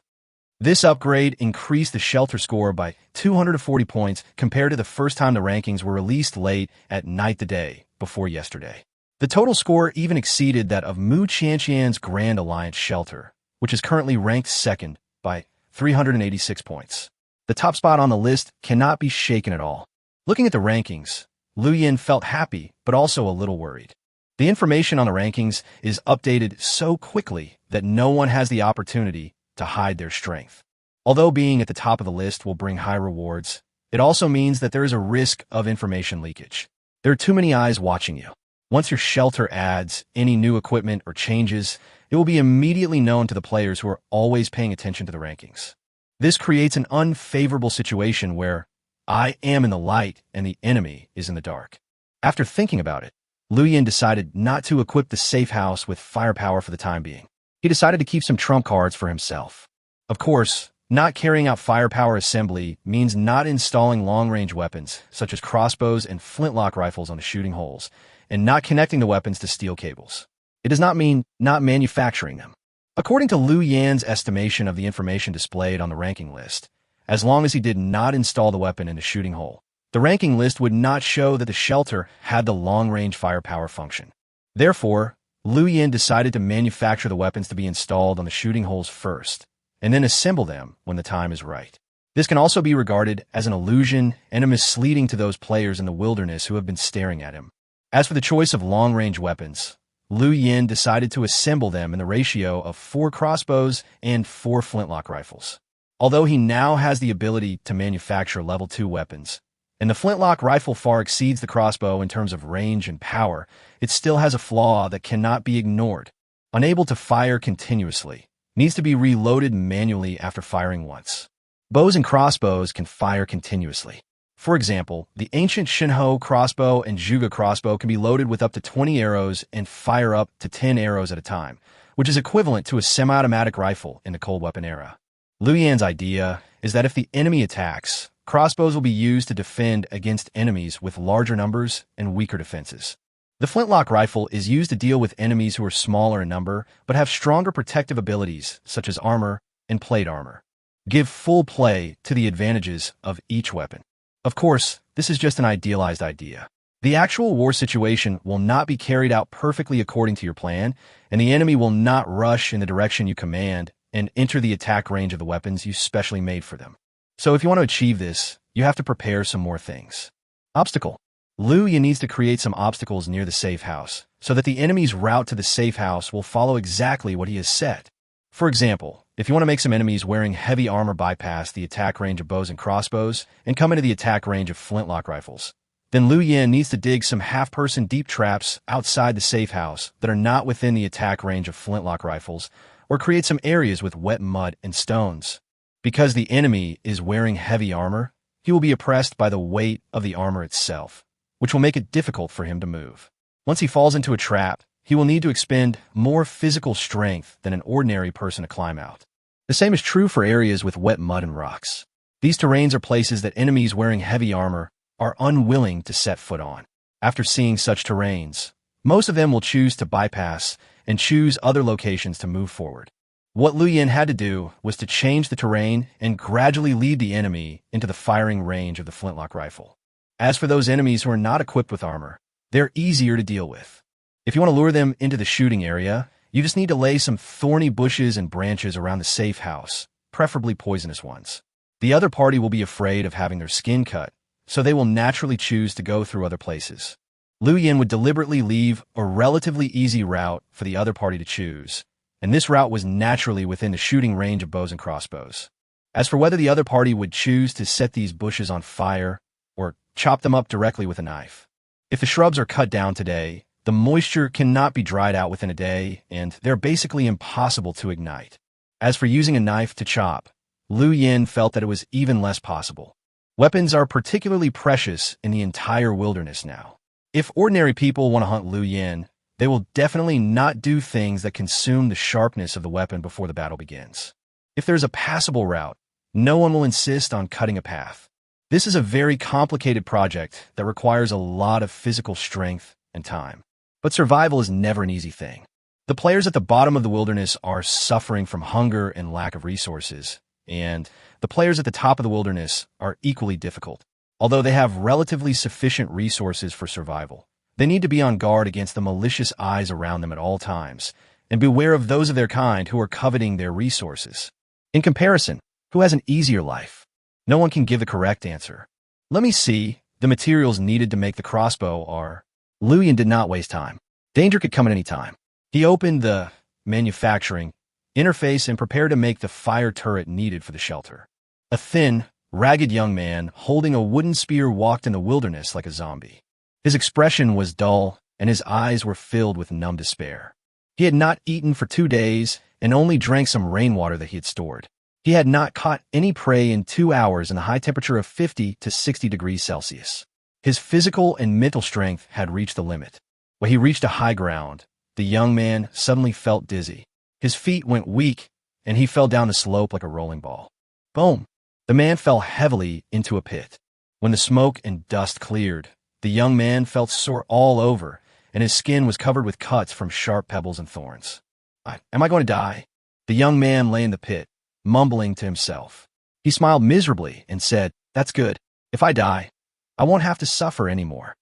This upgrade increased the shelter score by 240 points compared to the first time the rankings were released late at night the day before yesterday. The total score even exceeded that of Mu Qianqian's Grand Alliance shelter, which is currently ranked second by 386 points. The top spot on the list cannot be shaken at all. Looking at the rankings, Lu Yin felt happy but also a little worried. The information on the rankings is updated so quickly that no one has the opportunity to hide their strength. Although being at the top of the list will bring high rewards, it also means that there is a risk of information leakage. There are too many eyes watching you. Once your shelter adds any new equipment or changes, it will be immediately known to the players who are always paying attention to the rankings. This creates an unfavorable situation where I am in the light and the enemy is in the dark. After thinking about it, Lu Yin decided not to equip the safe house with firepower for the time being. He decided to keep some trump cards for himself. Of course, not carrying out firepower assembly means not installing long-range weapons, such as crossbows and flintlock rifles on the shooting holes, and not connecting the weapons to steel cables. It does not mean not manufacturing them. According to Lu Yin's estimation of the information displayed on the ranking list, as long as he did not install the weapon in the shooting hole, The ranking list would not show that the shelter had the long-range firepower function. Therefore, Liu Yin decided to manufacture the weapons to be installed on the shooting holes first, and then assemble them when the time is right. This can also be regarded as an illusion and a misleading to those players in the wilderness who have been staring at him. As for the choice of long-range weapons, Liu Yin decided to assemble them in the ratio of 4 crossbows and 4 flintlock rifles. Although he now has the ability to manufacture level 2 weapons, and the flintlock rifle far exceeds the crossbow in terms of range and power, it still has a flaw that cannot be ignored. Unable to fire continuously, needs to be reloaded manually after firing once. Bows and crossbows can fire continuously. For example, the ancient Shinho crossbow and Juga crossbow can be loaded with up to 20 arrows and fire up to 10 arrows at a time, which is equivalent to a semi-automatic rifle in the cold weapon era. Liu Yan's idea is that if the enemy attacks, crossbows will be used to defend against enemies with larger numbers and weaker defenses. The flintlock rifle is used to deal with enemies who are smaller in number but have stronger protective abilities such as armor and plate armor. Give full play to the advantages of each weapon. Of course, this is just an idealized idea. The actual war situation will not be carried out perfectly according to your plan, and the enemy will not rush in the direction you command and enter the attack range of the weapons you specially made for them. So if you want to achieve this, you have to prepare some more things. Obstacle. Liu Yin needs to create some obstacles near the safe house, so that the enemy's route to the safe house will follow exactly what he has set. For example, if you want to make some enemies wearing heavy armor bypass the attack range of bows and crossbows and come into the attack range of flintlock rifles, then Liu Yin needs to dig some half-person deep traps outside the safe house that are not within the attack range of flintlock rifles, or create some areas with wet mud and stones. Because the enemy is wearing heavy armor, he will be oppressed by the weight of the armor itself, which will make it difficult for him to move. Once he falls into a trap, he will need to expend more physical strength than an ordinary person to climb out. The same is true for areas with wet mud and rocks. These terrains are places that enemies wearing heavy armor are unwilling to set foot on. After seeing such terrains, most of them will choose to bypass and choose other locations to move forward. What Liu Yin had to do was to change the terrain and gradually lead the enemy into the firing range of the flintlock rifle. As for those enemies who are not equipped with armor, they're easier to deal with. If you want to lure them into the shooting area, you just need to lay some thorny bushes and branches around the safe house, preferably poisonous ones. The other party will be afraid of having their skin cut, so they will naturally choose to go through other places. Liu Yin would deliberately leave a relatively easy route for the other party to choose, and this route was naturally within the shooting range of bows and crossbows. As for whether the other party would choose to set these bushes on fire or chop them up directly with a knife. If the shrubs are cut down today, the moisture cannot be dried out within a day, and they're basically impossible to ignite. As for using a knife to chop, Liu Yin felt that it was even less possible. Weapons are particularly precious in the entire wilderness now. If ordinary people want to hunt Liu Yin, they will definitely not do things that consume the sharpness of the weapon before the battle begins. If there's a passable route, no one will insist on cutting a path. This is a very complicated project that requires a lot of physical strength and time. But survival is never an easy thing. The players at the bottom of the wilderness are suffering from hunger and lack of resources, and the players at the top of the wilderness are equally difficult. Although they have relatively sufficient resources for survival, they need to be on guard against the malicious eyes around them at all times, and beware of those of their kind who are coveting their resources. In comparison, who has an easier life? No one can give the correct answer. Let me see. The materials needed to make the crossbow are... Liu Yin did not waste time. Danger could come at any time. He opened the manufacturing interface and prepared to make the fire turret needed for the shelter. A thin, ragged young man holding a wooden spear walked in the wilderness like a zombie. His expression was dull, and his eyes were filled with numb despair. He had not eaten for 2 days and only drank some rainwater that he had stored. He had not caught any prey in 2 hours in a high temperature of 50 to 60 degrees Celsius. His physical and mental strength had reached the limit. When he reached a high ground, the young man suddenly felt dizzy. His feet went weak, and he fell down the slope like a rolling ball. Boom! The man fell heavily into a pit. When the smoke and dust cleared, the young man felt sore all over, and his skin was covered with cuts from sharp pebbles and thorns. Am I going to die? The young man lay in the pit, mumbling to himself. He smiled miserably and said, "That's good. If I die, I won't have to suffer anymore.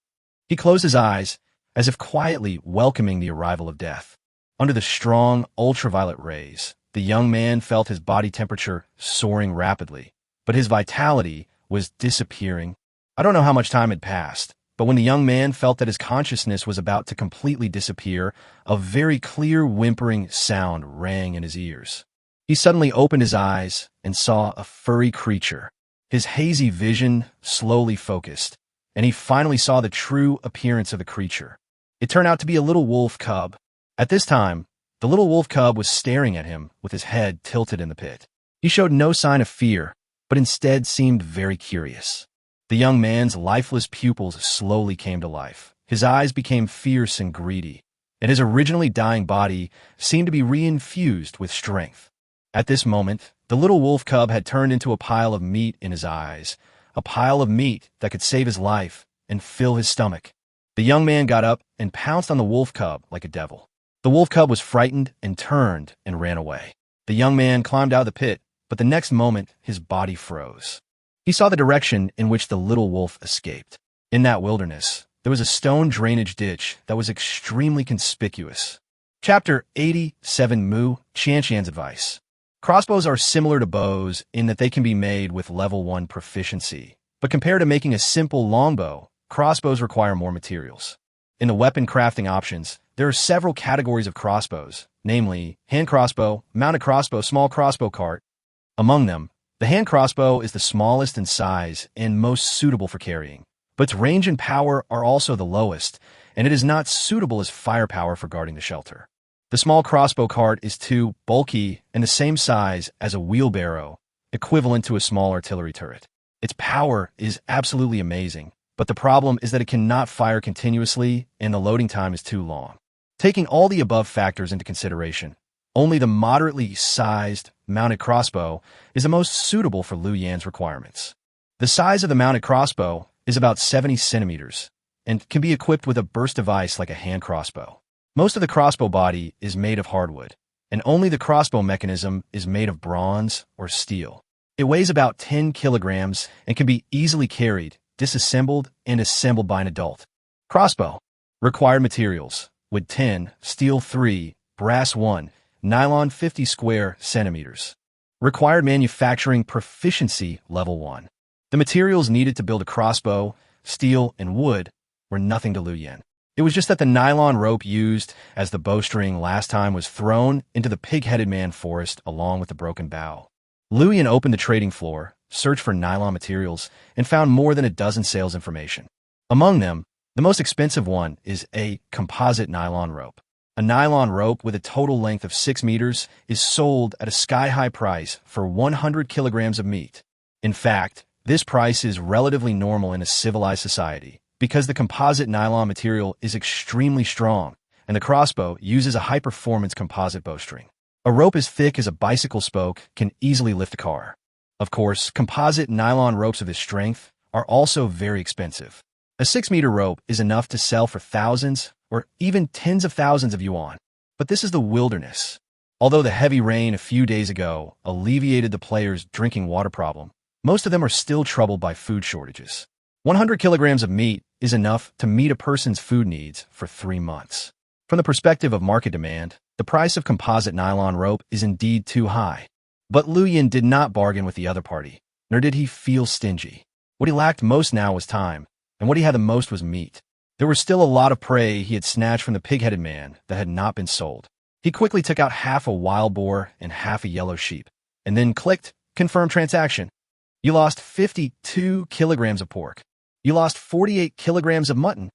He closed his eyes, as if quietly welcoming the arrival of death. Under the strong, ultraviolet rays, the young man felt his body temperature soaring rapidly, but his vitality was disappearing. I don't know how much time had passed, but when the young man felt that his consciousness was about to completely disappear, a very clear whimpering sound rang in his ears. He suddenly opened his eyes and saw a furry creature. His hazy vision slowly focused, and he finally saw the true appearance of the creature. It turned out to be a little wolf cub. At this time, the little wolf cub was staring at him with his head tilted in the pit. He showed no sign of fear, but instead seemed very curious. The young man's lifeless pupils slowly came to life. His eyes became fierce and greedy, and his originally dying body seemed to be reinfused with strength. At this moment, the little wolf cub had turned into a pile of meat in his eyes, a pile of meat that could save his life and fill his stomach. The young man got up and pounced on the wolf cub like a devil. The wolf cub was frightened and turned and ran away. The young man climbed out of the pit, but the next moment his body froze. He saw the direction in which the little wolf escaped. In that wilderness, there was a stone drainage ditch that was extremely conspicuous. Chapter 87 Mu Qianshan's advice. Crossbows are similar to bows in that they can be made with level 1 proficiency, but compared to making a simple longbow, crossbows require more materials. In the weapon crafting options, there are several categories of crossbows, namely hand crossbow, mounted crossbow, small crossbow cart. Among them, the hand crossbow is the smallest in size and most suitable for carrying, but its range and power are also the lowest, and it is not suitable as firepower for guarding the shelter. The small crossbow cart is too bulky and the same size as a wheelbarrow, equivalent to a small artillery turret. Its power is absolutely amazing, but the problem is that it cannot fire continuously and the loading time is too long. Taking all the above factors into consideration, only the moderately sized mounted crossbow is the most suitable for Liu Yan's requirements. The size of the mounted crossbow is about 70 centimeters and can be equipped with a burst device like a hand crossbow. Most of the crossbow body is made of hardwood, and only the crossbow mechanism is made of bronze or steel. It weighs about 10 kilograms and can be easily carried, disassembled, and assembled by an adult. Crossbow. Required materials: wood 10, steel 3, brass 1, nylon 50 square centimeters. Required manufacturing proficiency level 1. The materials needed to build a crossbow, steel, and wood, were nothing to Liu Yan. It was just that the nylon rope used as the bowstring last time was thrown into the pig-headed man forest along with the broken bow. Liu Yan opened the trading floor, searched for nylon materials, and found more than a dozen sales information. Among them, the most expensive one is a composite nylon rope. A nylon rope with a total length of 6 meters is sold at a sky-high price for 100 kilograms of meat. In fact, this price is relatively normal in a civilized society because the composite nylon material is extremely strong, and the crossbow uses a high-performance composite bowstring. A rope as thick as a bicycle spoke can easily lift a car. Of course, composite nylon ropes of this strength are also very expensive. A 6-meter rope is enough to sell for thousands or even tens of thousands of yuan. But this is the wilderness. Although the heavy rain a few days ago alleviated the players' drinking water problem, most of them are still troubled by food shortages. 100 kilograms of meat is enough to meet a person's food needs for 3 months. From the perspective of market demand, the price of composite nylon rope is indeed too high. But Liu Yan did not bargain with the other party, nor did he feel stingy. What he lacked most now was time, and what he had the most was meat. There was still a lot of prey he had snatched from the pig-headed man that had not been sold. He quickly took out half a wild boar and half a yellow sheep, and then clicked Confirm Transaction. You lost 52 kilograms of pork. You lost 48 kilograms of mutton.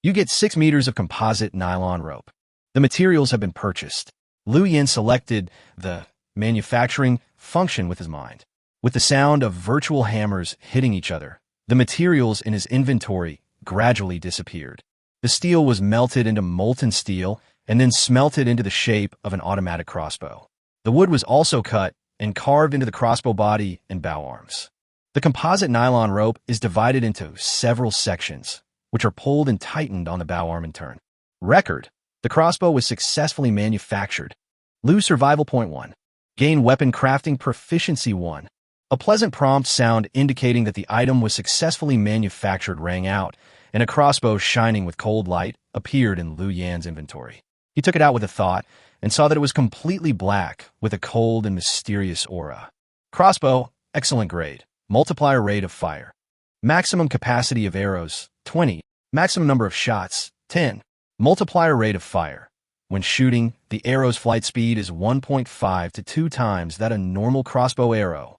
You get 6 meters of composite nylon rope. The materials have been purchased. Liu Yan selected the manufacturing function with his mind. With the sound of virtual hammers hitting each other, the materials in his inventory gradually disappeared. The steel was melted into molten steel and then smelted into the shape of an automatic crossbow. The wood was also cut and carved into the crossbow body and bow arms. The composite nylon rope is divided into several sections, which are pulled and tightened on the bow arm in turn. Record: the crossbow was successfully manufactured. Lose survival point 1. Gain weapon crafting proficiency 1. A pleasant prompt sound indicating that the item was successfully manufactured rang out, and a crossbow shining with cold light appeared in Lu Yan's inventory. He took it out with a thought and saw that it was completely black with a cold and mysterious aura. Crossbow, excellent grade. Multiplier rate of fire. Maximum capacity of arrows, 20. Maximum number of shots, 10. Multiplier rate of fire. When shooting, the arrow's flight speed is 1.5 to 2 times that a normal crossbow arrow.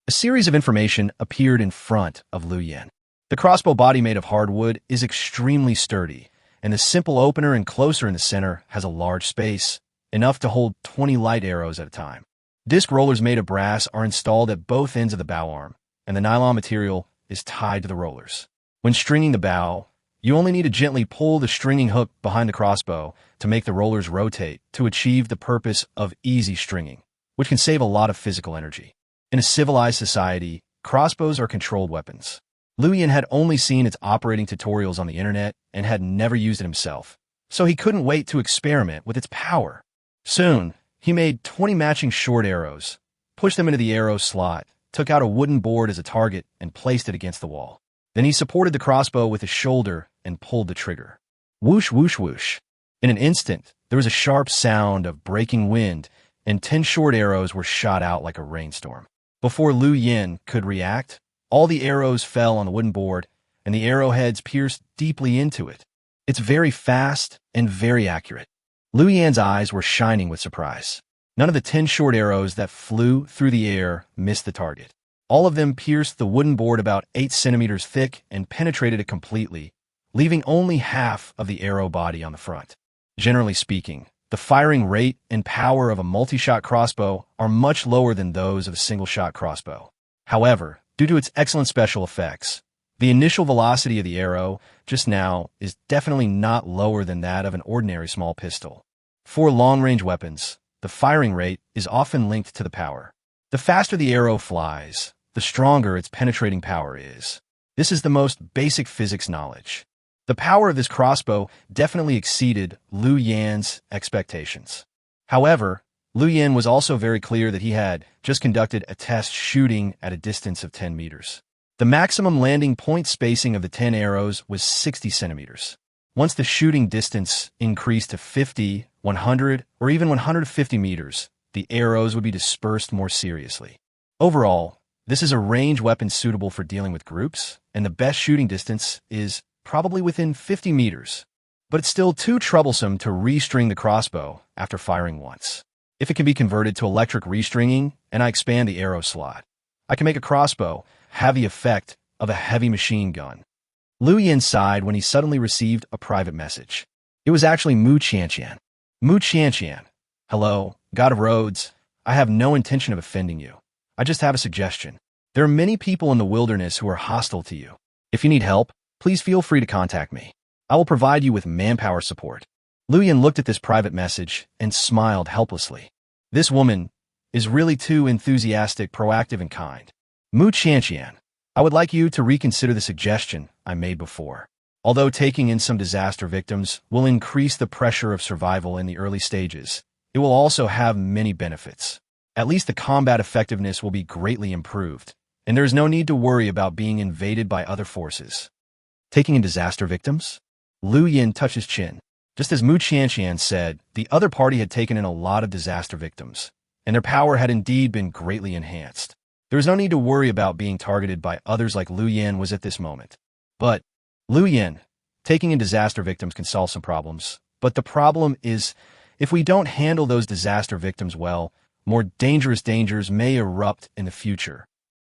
A series of information appeared in front of Lu Yan. The crossbow body made of hardwood is extremely sturdy, and the simple opener and closer in the center has a large space, enough to hold 20 light arrows at a time. Disc rollers made of brass are installed at both ends of the bow arm, and the nylon material is tied to the rollers. When stringing the bow, you only need to gently pull the stringing hook behind the crossbow to make the rollers rotate to achieve the purpose of easy stringing, which can save a lot of physical energy. In a civilized society, crossbows are controlled weapons. Lu Yan had only seen its operating tutorials on the internet and had never used it himself, so he couldn't wait to experiment with its power. Soon, he made 20 matching short arrows, pushed them into the arrow slot, took out a wooden board as a target, and placed it against the wall. Then he supported the crossbow with his shoulder and pulled the trigger. Whoosh, whoosh, whoosh. In an instant, there was a sharp sound of breaking wind, and 10 short arrows were shot out like a rainstorm. Before Lu Yan could react, all the arrows fell on the wooden board, and the arrowheads pierced deeply into it. It's very fast and very accurate. Lu Yan's eyes were shining with surprise. None of the 10 short arrows that flew through the air missed the target. All of them pierced the wooden board about 8 centimeters thick and penetrated it completely, leaving only half of the arrow body on the front. Generally speaking, the firing rate and power of a multi-shot crossbow are much lower than those of a single-shot crossbow. However, due to its excellent special effects, the initial velocity of the arrow just now is definitely not lower than that of an ordinary small pistol. For long-range weapons, the firing rate is often linked to the power. The faster the arrow flies, the stronger its penetrating power is. This is the most basic physics knowledge. The power of this crossbow definitely exceeded Lu Yan's expectations. However, Lu Yan was also very clear that he had just conducted a test shooting at a distance of 10 meters. The maximum landing point spacing of the 10 arrows was 60 centimeters. Once the shooting distance increased to 50, 100, or even 150 meters, the arrows would be dispersed more seriously. Overall, this is a range weapon suitable for dealing with groups, and the best shooting distance is probably within 50 meters. But it's still too troublesome to restring the crossbow after firing once. If it can be converted to electric restringing and I expand the arrow slot, I can make a crossbow have the effect of a heavy machine gun. Lu Yan sighed when he suddenly received a private message. It was actually Mu Qianqian. Mu Qianqian. Hello, God of Roads. I have no intention of offending you. I just have a suggestion. There are many people in the wilderness who are hostile to you. If you need help, please feel free to contact me. I will provide you with manpower support. Lu Yan looked at this private message and smiled helplessly. This woman is really too enthusiastic, proactive, and kind. Mu Qianqian, I would like you to reconsider the suggestion I made before. Although taking in some disaster victims will increase the pressure of survival in the early stages, it will also have many benefits. At least the combat effectiveness will be greatly improved, and there is no need to worry about being invaded by other forces. Taking in disaster victims? Lu Yan touched his chin. Just as Mu Qianqian said, the other party had taken in a lot of disaster victims, and their power had indeed been greatly enhanced. There is no need to worry about being targeted by others like Lu Yan was at this moment. But, Lu Yan, taking in disaster victims can solve some problems, but the problem is, if we don't handle those disaster victims well, more dangerous dangers may erupt in the future.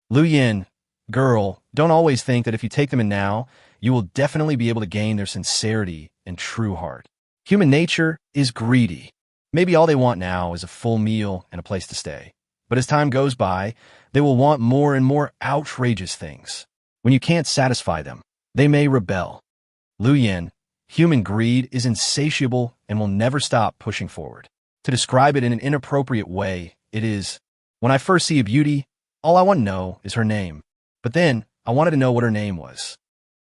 Lu Yan, girl, don't always think that if you take them in now, you will definitely be able to gain their sincerity and true heart. Human nature is greedy. Maybe all they want now is a full meal and a place to stay. But as time goes by, they will want more and more outrageous things. When you can't satisfy them, they may rebel. Lu Yan, human greed is insatiable and will never stop pushing forward. To describe it in an inappropriate way, it is, when I first see a beauty, all I want to know is her name. But then, I wanted to know what her name was.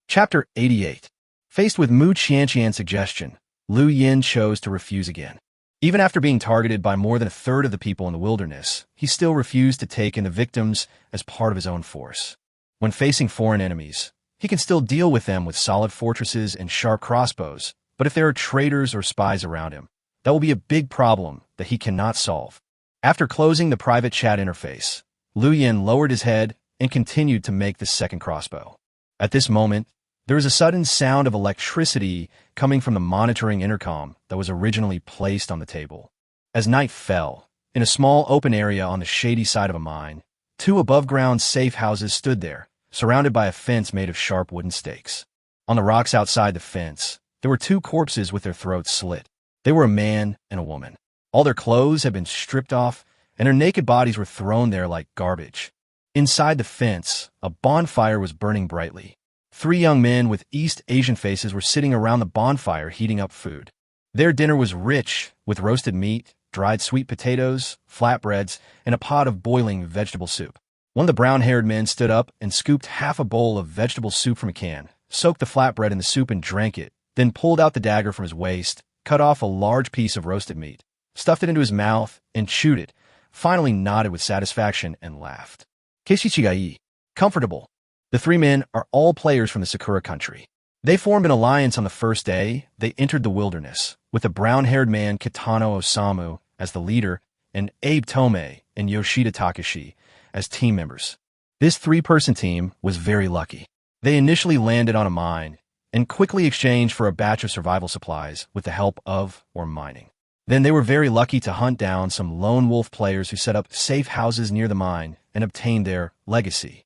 Chapter 88. Faced with Mu Qianqian's suggestion, Lu Yan chose to refuse again. Even after being targeted by more than a third of the people in the wilderness, he still refused to take in the victims as part of his own force. When facing foreign enemies, he can still deal with them with solid fortresses and sharp crossbows, but if there are traitors or spies around him, that will be a big problem that he cannot solve. After closing the private chat interface, Liu Yin lowered his head and continued to make the second crossbow. At this moment, there was a sudden sound of electricity coming from the monitoring intercom that was originally placed on the table. As night fell, in a small open area on the shady side of a mine, two above-ground safe houses stood there, surrounded by a fence made of sharp wooden stakes. On the rocks outside the fence, there were two corpses with their throats slit. They were a man and a woman. All their clothes had been stripped off, and their naked bodies were thrown there like garbage. Inside the fence, a bonfire was burning brightly. Three young men with East Asian faces were sitting around the bonfire heating up food. Their dinner was rich, with roasted meat, dried sweet potatoes, flatbreads, and a pot of boiling vegetable soup. One of the brown-haired men stood up and scooped half a bowl of vegetable soup from a can, soaked the flatbread in the soup and drank it, then pulled out the dagger from his waist, cut off a large piece of roasted meat, stuffed it into his mouth, and chewed it, finally nodded with satisfaction and laughed. Keishichigai. Comfortable. The three men are all players from the Sakura country. They formed an alliance on the first day they entered the wilderness, with the brown-haired man Kitano Osamu as the leader and Abe Tomei and Yoshida Takashi as team members. This three-person team was very lucky. They initially landed on a mine and quickly exchanged for a batch of survival supplies with the help of or mining. Then they were very lucky to hunt down some lone wolf players who set up safe houses near the mine and obtained their legacy.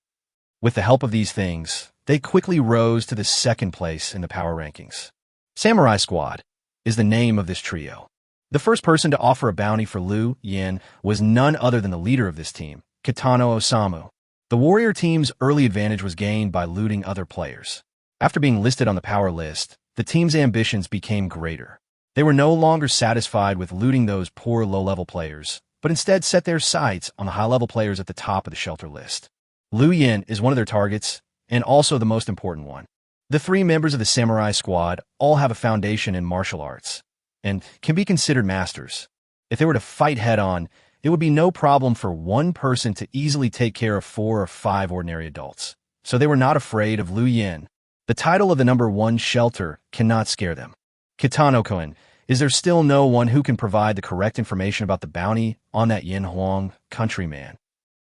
With the help of these things, they quickly rose to the second place in the power rankings. Samurai Squad is the name of this trio. The first person to offer a bounty for Liu Yin was none other than the leader of this team, Kitano Osamu. The warrior team's early advantage was gained by looting other players. After being listed on the power list, the team's ambitions became greater. They were no longer satisfied with looting those poor low-level players, but instead set their sights on the high-level players at the top of the shelter list. Liu Yin is one of their targets, and also the most important one. The three members of the Samurai Squad all have a foundation in martial arts, and can be considered masters. If they were to fight head-on, it would be no problem for one person to easily take care of 4 or 5 ordinary adults. So they were not afraid of Liu Yin. The title of the number 1 shelter cannot scare them. Kitano-kun, is there still no one who can provide the correct information about the bounty on that Yin Huang countryman?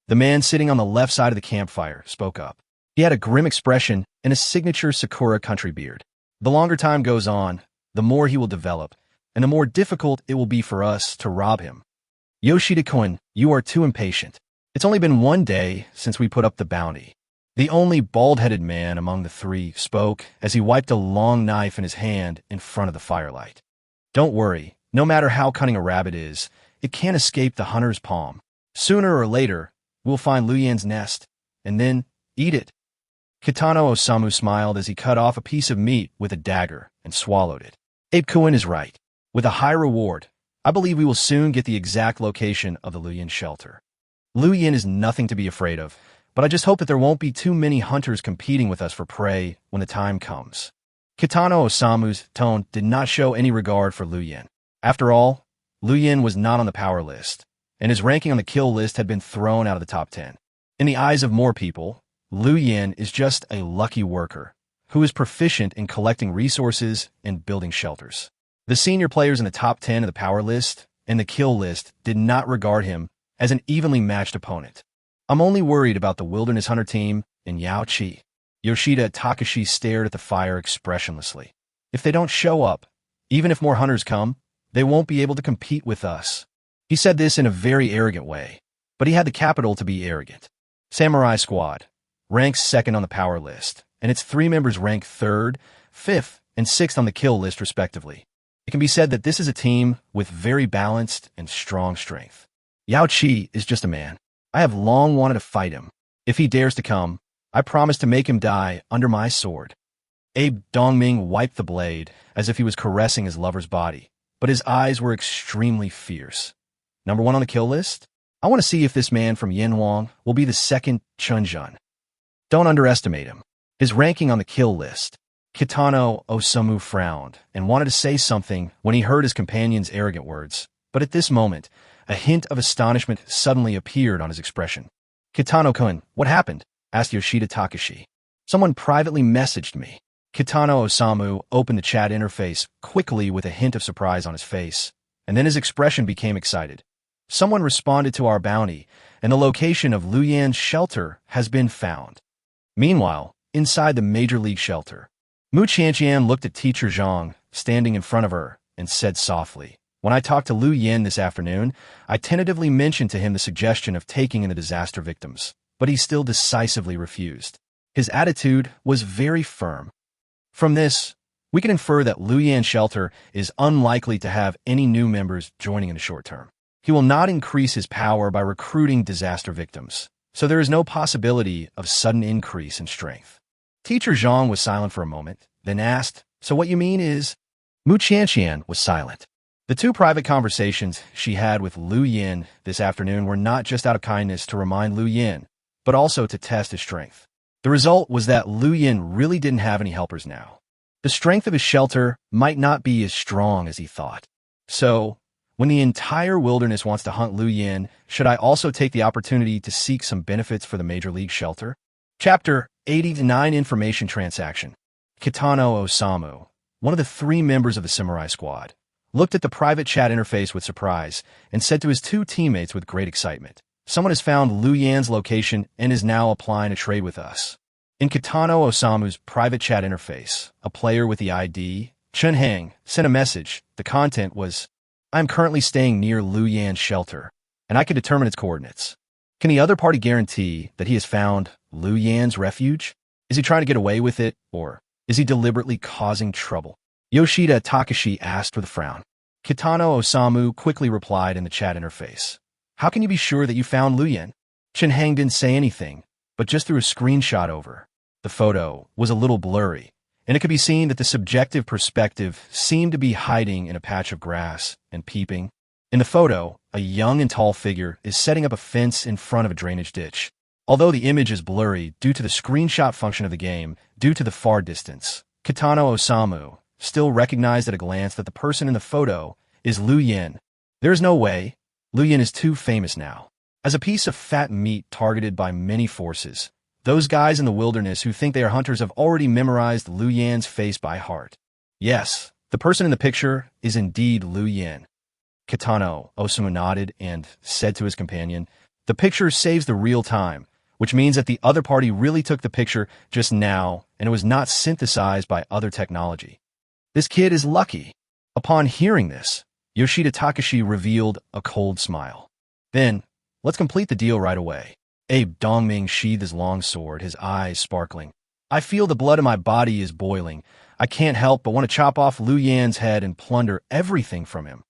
The man sitting on the left side of the campfire spoke up. He had a grim expression and a signature Sakura country beard. The longer time goes on, the more he will develop, and the more difficult it will be for us to rob him. Yoshida-kun, you are too impatient. It's only been 1 day since we put up the bounty. The only bald-headed man among the three spoke as he wiped a long knife in his hand in front of the firelight. Don't worry, no matter how cunning a rabbit is, it can't escape the hunter's palm. Sooner or later, we'll find Liu Yin's nest, and then eat it. Kitano Osamu smiled as he cut off a piece of meat with a dagger and swallowed it. Abe-kun is right. With a high reward, I believe we will soon get the exact location of the Liu Yin shelter. Liu Yin is nothing to be afraid of, but I just hope that there won't be too many hunters competing with us for prey when the time comes. Kitano Osamu's tone did not show any regard for Liu Yin. After all, Liu Yin was not on the power list, and his ranking on the kill list had been thrown out of the top 10. In the eyes of more people, Liu Yin is just a lucky worker who is proficient in collecting resources and building shelters. The senior players in the top 10 of the power list and the kill list did not regard him as an evenly matched opponent. I'm only worried about the Wilderness Hunter team and Yao Qi. Yoshida Takashi stared at the fire expressionlessly. If they don't show up, even if more hunters come, they won't be able to compete with us. He said this in a very arrogant way, but he had the capital to be arrogant. Samurai Squad ranks second on the power list, and its 3 members rank 3rd, 5th, and 6th on the kill list respectively. It can be said that this is a team with very balanced and strong strength. Yao Qi is just a man. I have long wanted to fight him. If he dares to come, I promise to make him die under my sword. Abe Dongming wiped the blade as if he was caressing his lover's body, but his eyes were extremely fierce. Number 1 on the kill list? I want to see if this man from Yinhuang will be the second Chunjun. Don't underestimate him. His ranking on the kill list. Kitano Osamu frowned and wanted to say something when he heard his companion's arrogant words, But at this moment, a hint of astonishment suddenly appeared on his expression. "Kitano-kun, what happened?" asked Yoshida Takashi. "Someone privately messaged me." Kitano Osamu opened the chat interface quickly with a hint of surprise on his face, and then his expression became excited. "Someone responded to our bounty, and the location of Liu Yan's shelter has been found." Meanwhile, inside the Major League shelter, Mu Qianqian looked at Teacher Zhang, standing in front of her, and said softly, "When I talked to Liu Yan this afternoon, I tentatively mentioned to him the suggestion of taking in the disaster victims, but he still decisively refused. His attitude was very firm. From this, we can infer that Liu Yan's shelter is unlikely to have any new members joining in the short term. He will not increase his power by recruiting disaster victims, so there is no possibility of sudden increase in strength." Teacher Zhang was silent for a moment, then asked, "So what you mean is—" Mu Qianqian was silent. The two private conversations she had with Liu Yan this afternoon were not just out of kindness to remind Liu Yan, but also to test his strength. The result was that Liu Yan really didn't have any helpers now. The strength of his shelter might not be as strong as he thought. So, when the entire wilderness wants to hunt Liu Yan, should I also take the opportunity to seek some benefits for the Major League shelter? Chapter 89 Information Transaction. Kitano Osamu, one of the 3 members of the samurai squad, looked at the private chat interface with surprise and said to his 2 teammates with great excitement, "Someone has found Liu Yan's location and is now applying a trade with us." In Kitano Osamu's private chat interface, a player with the ID, Chun Hang, sent a message. The content was, "I am currently staying near Liu Yan's shelter, and I can determine its coordinates. Can the other party guarantee that he has found Liu Yan's refuge? Is he trying to get away with it, or is he deliberately causing trouble?" Yoshida Takashi asked with a frown. Kitano Osamu quickly replied in the chat interface, "How can you be sure that you found Liu Yan?" Chun Hang didn't say anything, but just threw a screenshot over. The photo was a little blurry, and it could be seen that the subjective perspective seemed to be hiding in a patch of grass and peeping. In the photo, a young and tall figure is setting up a fence in front of a drainage ditch. Although the image is blurry due to the screenshot function of the game, due to the far distance, Kitano Osamu still recognized at a glance that the person in the photo is Liu Yan. There is no way. Liu Yan is too famous now. As a piece of fat meat targeted by many forces, those guys in the wilderness who think they are hunters have already memorized Liu Yan's face by heart. Yes, the person in the picture is indeed Liu Yan. Kitano Osamu nodded and said to his companion, "The picture saves the real time, which means that the other party really took the picture just now and it was not synthesized by other technology. This kid is lucky." Upon hearing this, Yoshida Takashi revealed a cold smile. "Then, let's complete the deal right away." Abe Dongming sheathed his long sword, his eyes sparkling. "I feel the blood in my body is boiling. I can't help but want to chop off Liu Yan's head and plunder everything from him."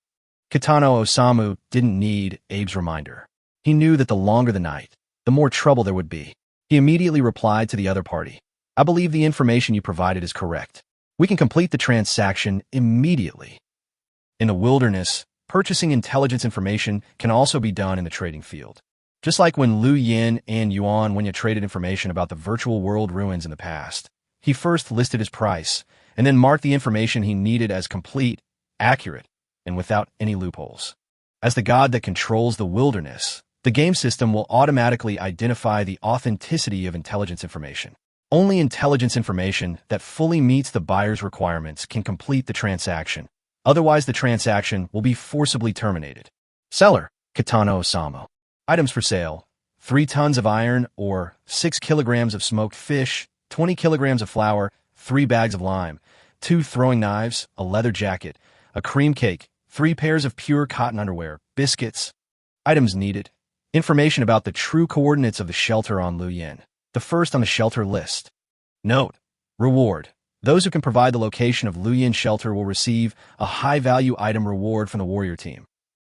Kitano Osamu didn't need Abe's reminder. He knew that the longer the night, the more trouble there would be. He immediately replied to the other party, "I believe the information you provided is correct. We can complete the transaction immediately." In the wilderness, purchasing intelligence information can also be done in the trading field. Just like when Liu Yan and Yuan Wenya traded information about the virtual world ruins in the past, he first listed his price and then marked the information he needed as complete, accurate, and without any loopholes. As the god that controls the wilderness, the game system will automatically identify the authenticity of intelligence information. Only intelligence information that fully meets the buyer's requirements can complete the transaction. Otherwise, the transaction will be forcibly terminated. Seller, Kitano Osamu. Items for sale: 3 tons of iron or 6 kilograms of smoked fish, 20 kilograms of flour, 3 bags of lime, 2 throwing knives, a leather jacket, a cream cake, 3 pairs of pure cotton underwear, biscuits. Items needed: information about the true coordinates of the shelter on Liu Yan, the first on the shelter list. Note: reward. Those who can provide the location of Liu Yan's shelter will receive a high-value item reward from the warrior team.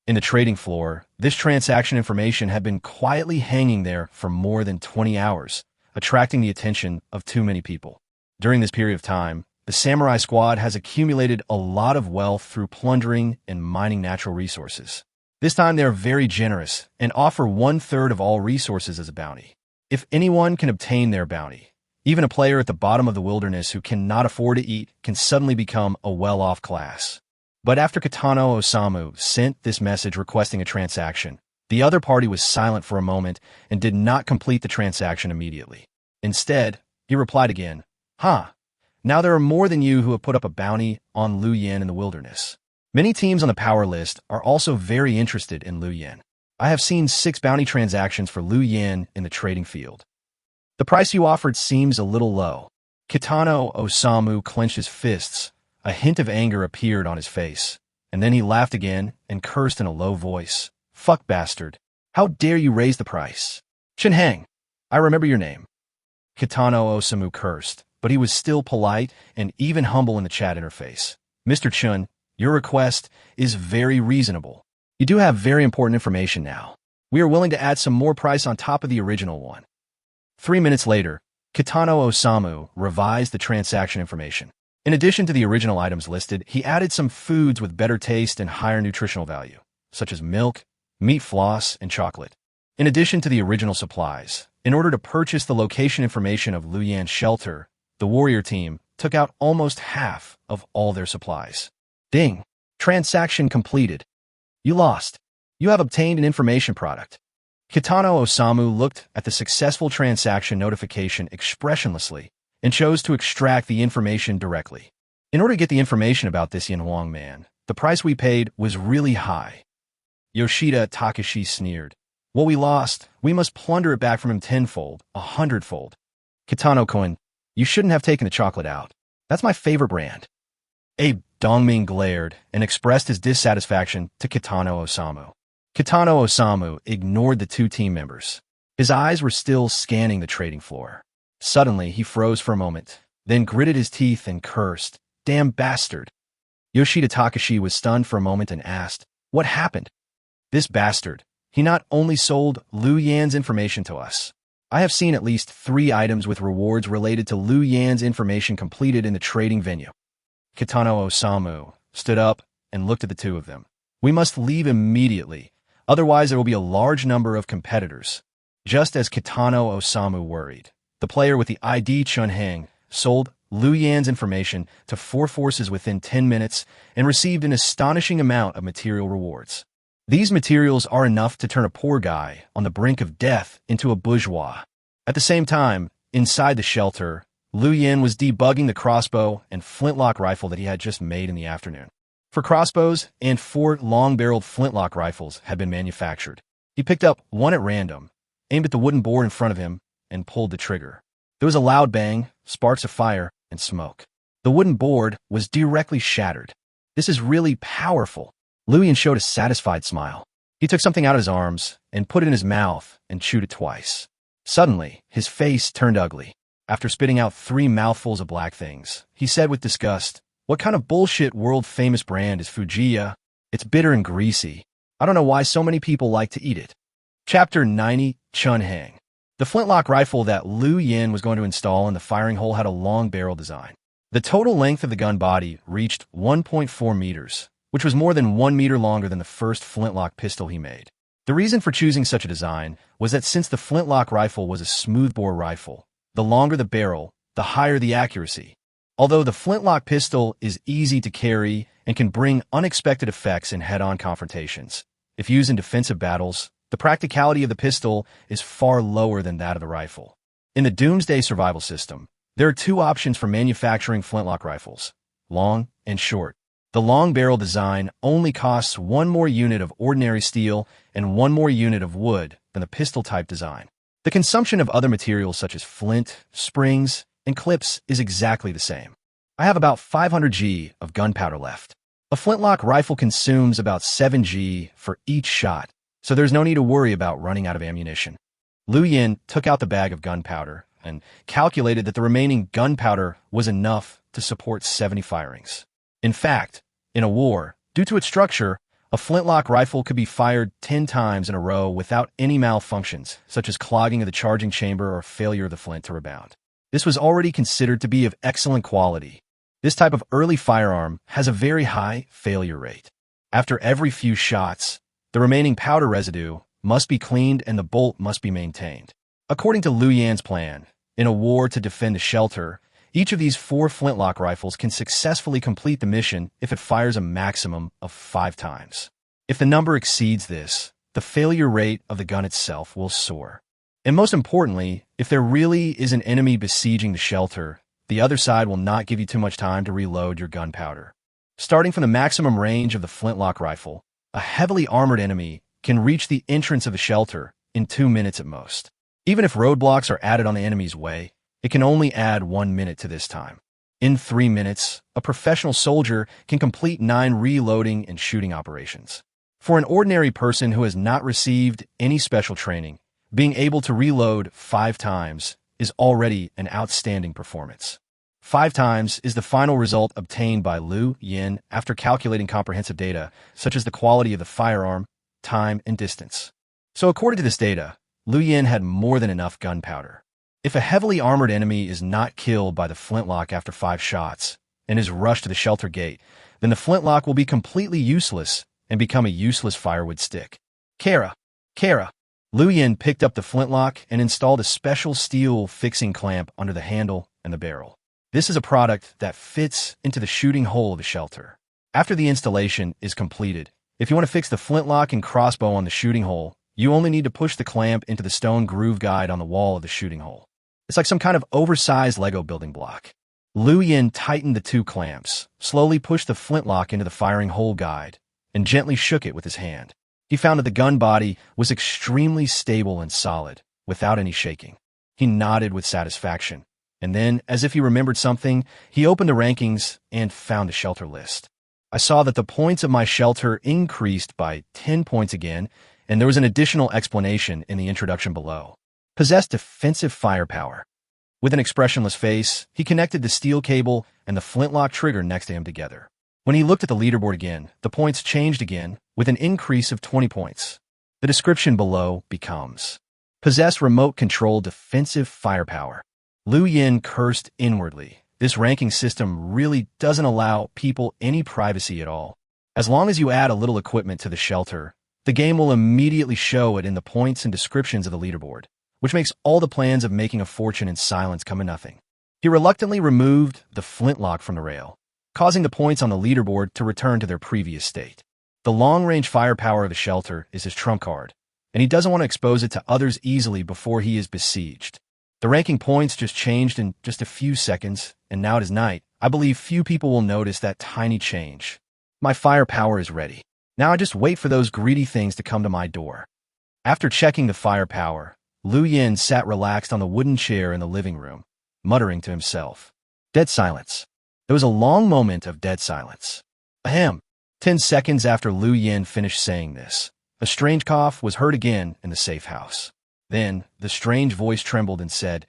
In the trading floor, this transaction information had been quietly hanging there for more than 20 hours, attracting the attention of too many people. During this period of time, the samurai squad has accumulated a lot of wealth through plundering and mining natural resources. This time they are very generous and offer 1/3 of all resources as a bounty. If anyone can obtain their bounty, even a player at the bottom of the wilderness who cannot afford to eat can suddenly become a well-off class. But after Kitano Osamu sent this message requesting a transaction, the other party was silent for a moment and did not complete the transaction immediately. Instead, he replied again, "Huh. Now there are more than you who have put up a bounty on Lu Yen in the wilderness. Many teams on the power list are also very interested in Lu Yen. I have seen 6 bounty transactions for Lu Yen in the trading field. The price you offered seems a little low." Kitano Osamu clenched his fists. A hint of anger appeared on his face, and then he laughed again and cursed in a low voice. "Fuck bastard. How dare you raise the price? Shinhang, I remember your name." Kitano Osamu cursed, but he was still polite and even humble in the chat interface. "Mr. Chun, your request is very reasonable. You do have very important information now. We are willing to add some more price on top of the original one." 3 minutes later, Kitano Osamu revised the transaction information. In addition to the original items listed, he added some foods with better taste and higher nutritional value, such as milk, meat floss, and chocolate. In addition to the original supplies, in order to purchase the location information of Lu Yan's shelter, the warrior team took out almost half of all their supplies. Ding! Transaction completed. You lost. You have obtained an information product. Kitano Osamu looked at the successful transaction notification expressionlessly and chose to extract the information directly. In order to get the information about this Yanhuang man, the price we paid was really high. Yoshida Takashi sneered. What we lost, we must plunder it back from him tenfold, 100-fold. Kitano-kun, you shouldn't have taken the chocolate out. That's my favorite brand. Abe Dongming glared and expressed his dissatisfaction to Kitano Osamu. Kitano Osamu ignored the 2 team members. His eyes were still scanning the trading floor. Suddenly, he froze for a moment, then gritted his teeth and cursed, "Damn bastard." Yoshida Takashi was stunned for a moment and asked, "What happened?" "This bastard. He not only sold Lu Yan's information to us. I have seen at least 3 items with rewards related to Lu Yan's information completed in the trading venue." Kitano Osamu stood up and looked at the 2 of them. "We must leave immediately, otherwise there will be a large number of competitors." Just as Kitano Osamu worried, the player with the ID Chunhang sold Lu Yan's information to 4 forces within 10 minutes and received an astonishing amount of material rewards. These materials are enough to turn a poor guy on the brink of death into a bourgeois. At the same time, inside the shelter, Lu Yan was debugging the crossbow and flintlock rifle that he had just made in the afternoon. For crossbows and 4 long-barreled flintlock rifles had been manufactured. He picked up one at random, aimed at the wooden board in front of him, and pulled the trigger. There was a loud bang, sparks of fire, and smoke. The wooden board was directly shattered. "This is really powerful." Lu Yan showed a satisfied smile. He took something out of his arms and put it in his mouth and chewed it twice. Suddenly, his face turned ugly. After spitting out 3 mouthfuls of black things, he said with disgust, "What kind of bullshit world-famous brand is Fujiya? It's bitter and greasy. I don't know why so many people like to eat it." Chapter 90, Chunhang. The flintlock rifle that Lu Yan was going to install in the firing hole had a long barrel design. The total length of the gun body reached 1.4 meters, which was more than 1 meter longer than the first flintlock pistol he made. The reason for choosing such a design was that since the flintlock rifle was a smoothbore rifle, the longer the barrel, the higher the accuracy. Although the flintlock pistol is easy to carry and can bring unexpected effects in head-on confrontations, if used in defensive battles, the practicality of the pistol is far lower than that of the rifle. In the Doomsday survival system, there are 2 options for manufacturing flintlock rifles, long and short. The long barrel design only costs 1 more unit of ordinary steel and 1 more unit of wood than the pistol-type design. The consumption of other materials such as flint, springs, and clips is exactly the same. I have about 500 G of gunpowder left. A flintlock rifle consumes about 7 G for each shot, so there's no need to worry about running out of ammunition. Lu Yan took out the bag of gunpowder and calculated that the remaining gunpowder was enough to support 70 firings. In fact, in a war, due to its structure, a flintlock rifle could be fired 10 times in a row without any malfunctions, such as clogging of the charging chamber or failure of the flint to rebound. This was already considered to be of excellent quality. This type of early firearm has a very high failure rate. After every few shots, the remaining powder residue must be cleaned and the bolt must be maintained. According to Lu Yan's plan, in a war to defend the shelter, Each of these 4 flintlock rifles can successfully complete the mission if it fires a maximum of 5 times. If the number exceeds this, the failure rate of the gun itself will soar. And most importantly, if there really is an enemy besieging the shelter, the other side will not give you too much time to reload your gunpowder. Starting from the maximum range of the flintlock rifle, a heavily armored enemy can reach the entrance of the shelter in 2 minutes at most. Even if roadblocks are added on the enemy's way, it can only add 1 minute to this time. In 3 minutes, a professional soldier can complete 9 reloading and shooting operations. For an ordinary person who has not received any special training, being able to reload 5 times is already an outstanding performance. 5 times is the final result obtained by Liu Yin after calculating comprehensive data, such as the quality of the firearm, time, and distance. So according to this data, Liu Yin had more than enough gunpowder. If a heavily armored enemy is not killed by the flintlock after 5 shots and is rushed to the shelter gate, then the flintlock will be completely useless and become a useless firewood stick. Kara. Liu Yin picked up the flintlock and installed a special steel fixing clamp under the handle and the barrel. This is a product that fits into the shooting hole of the shelter. After the installation is completed, if you want to fix the flintlock and crossbow on the shooting hole, you only need to push the clamp into the stone groove guide on the wall of the shooting hole. It's like some kind of oversized Lego building block. Liu Yin tightened the 2 clamps, slowly pushed the flintlock into the firing hole guide, and gently shook it with his hand. He found that the gun body was extremely stable and solid, without any shaking. He nodded with satisfaction, and then, as if he remembered something, he opened the rankings and found the shelter list. I saw that the points of my shelter increased by 10 points again, and there was an additional explanation in the introduction below. Possessed defensive firepower. With an expressionless face, he connected the steel cable and the flintlock trigger next to him together. When he looked at the leaderboard again, the points changed again, with an increase of 20 points. The description below becomes: possess remote-controlled defensive firepower. Liu Yin cursed inwardly. This ranking system really doesn't allow people any privacy at all. As long as you add a little equipment to the shelter, the game will immediately show it in the points and descriptions of the leaderboard, which makes all the plans of making a fortune in silence come to nothing. He reluctantly removed the flintlock from the rail, causing the points on the leaderboard to return to their previous state. The long-range firepower of the shelter is his trump card, and he doesn't want to expose it to others easily before he is besieged. The ranking points just changed in just a few seconds, and now it is night. I believe few people will notice that tiny change. My firepower is ready. Now I just wait for those greedy things to come to my door. After checking the firepower, Liu Yin sat relaxed on the wooden chair in the living room, muttering to himself. Dead silence. There was a long moment of dead silence. Ahem. 10 seconds after Liu Yin finished saying this, a strange cough was heard again in the safe house. Then, the strange voice trembled and said,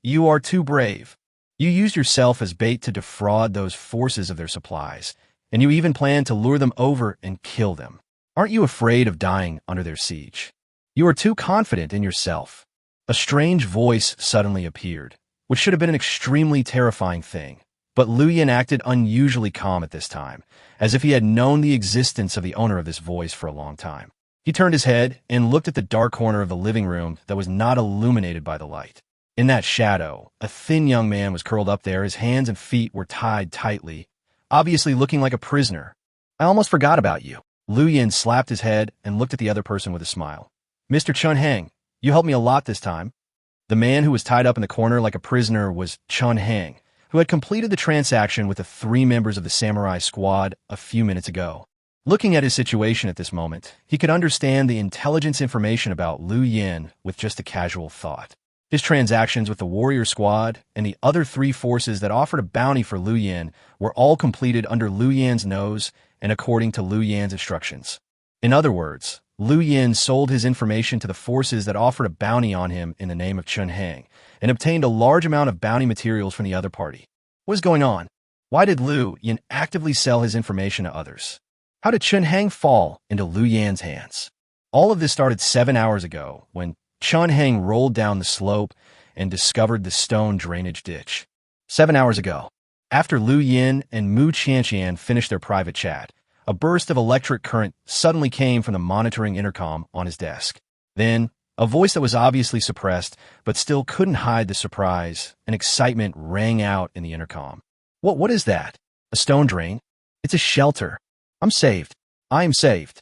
"You are too brave. You used yourself as bait to defraud those forces of their supplies, and you even planned to lure them over and kill them. Aren't you afraid of dying under their siege? You are too confident in yourself." A strange voice suddenly appeared, which should have been an extremely terrifying thing. But Liu Yin acted unusually calm at this time, as if he had known the existence of the owner of this voice for a long time. He turned his head and looked at the dark corner of the living room that was not illuminated by the light. In that shadow, a thin young man was curled up there. His hands and feet were tied tightly, obviously looking like a prisoner. "I almost forgot about you." Liu Yin slapped his head and looked at the other person with a smile. "Mr. Chun Hang, you helped me a lot this time." The man who was tied up in the corner like a prisoner was Chun Hang, who had completed the transaction with the 3 members of the samurai squad a few minutes ago. Looking at his situation at this moment, he could understand the intelligence information about Liu Yin with just a casual thought. His transactions with the warrior squad and the other 3 forces that offered a bounty for Liu Yin were all completed under Liu Yin's nose and according to Liu Yin's instructions. In other words, Liu Yin sold his information to the forces that offered a bounty on him in the name of Chun Hang, and obtained a large amount of bounty materials from the other party. What is going on? Why did Liu Yin actively sell his information to others? How did Chun Hang fall into Liu Yin's hands? All of this started 7 hours ago, when Chun Hang rolled down the slope and discovered the stone drainage ditch. 7 hours ago, after Liu Yin and Mu Qianqian finished their private chat, a burst of electric current suddenly came from the monitoring intercom on his desk. Then, A voice that was obviously suppressed, but still couldn't hide the surprise and excitement rang out in the intercom. What is that? A stone drain? It's a shelter. I'm saved. I am saved.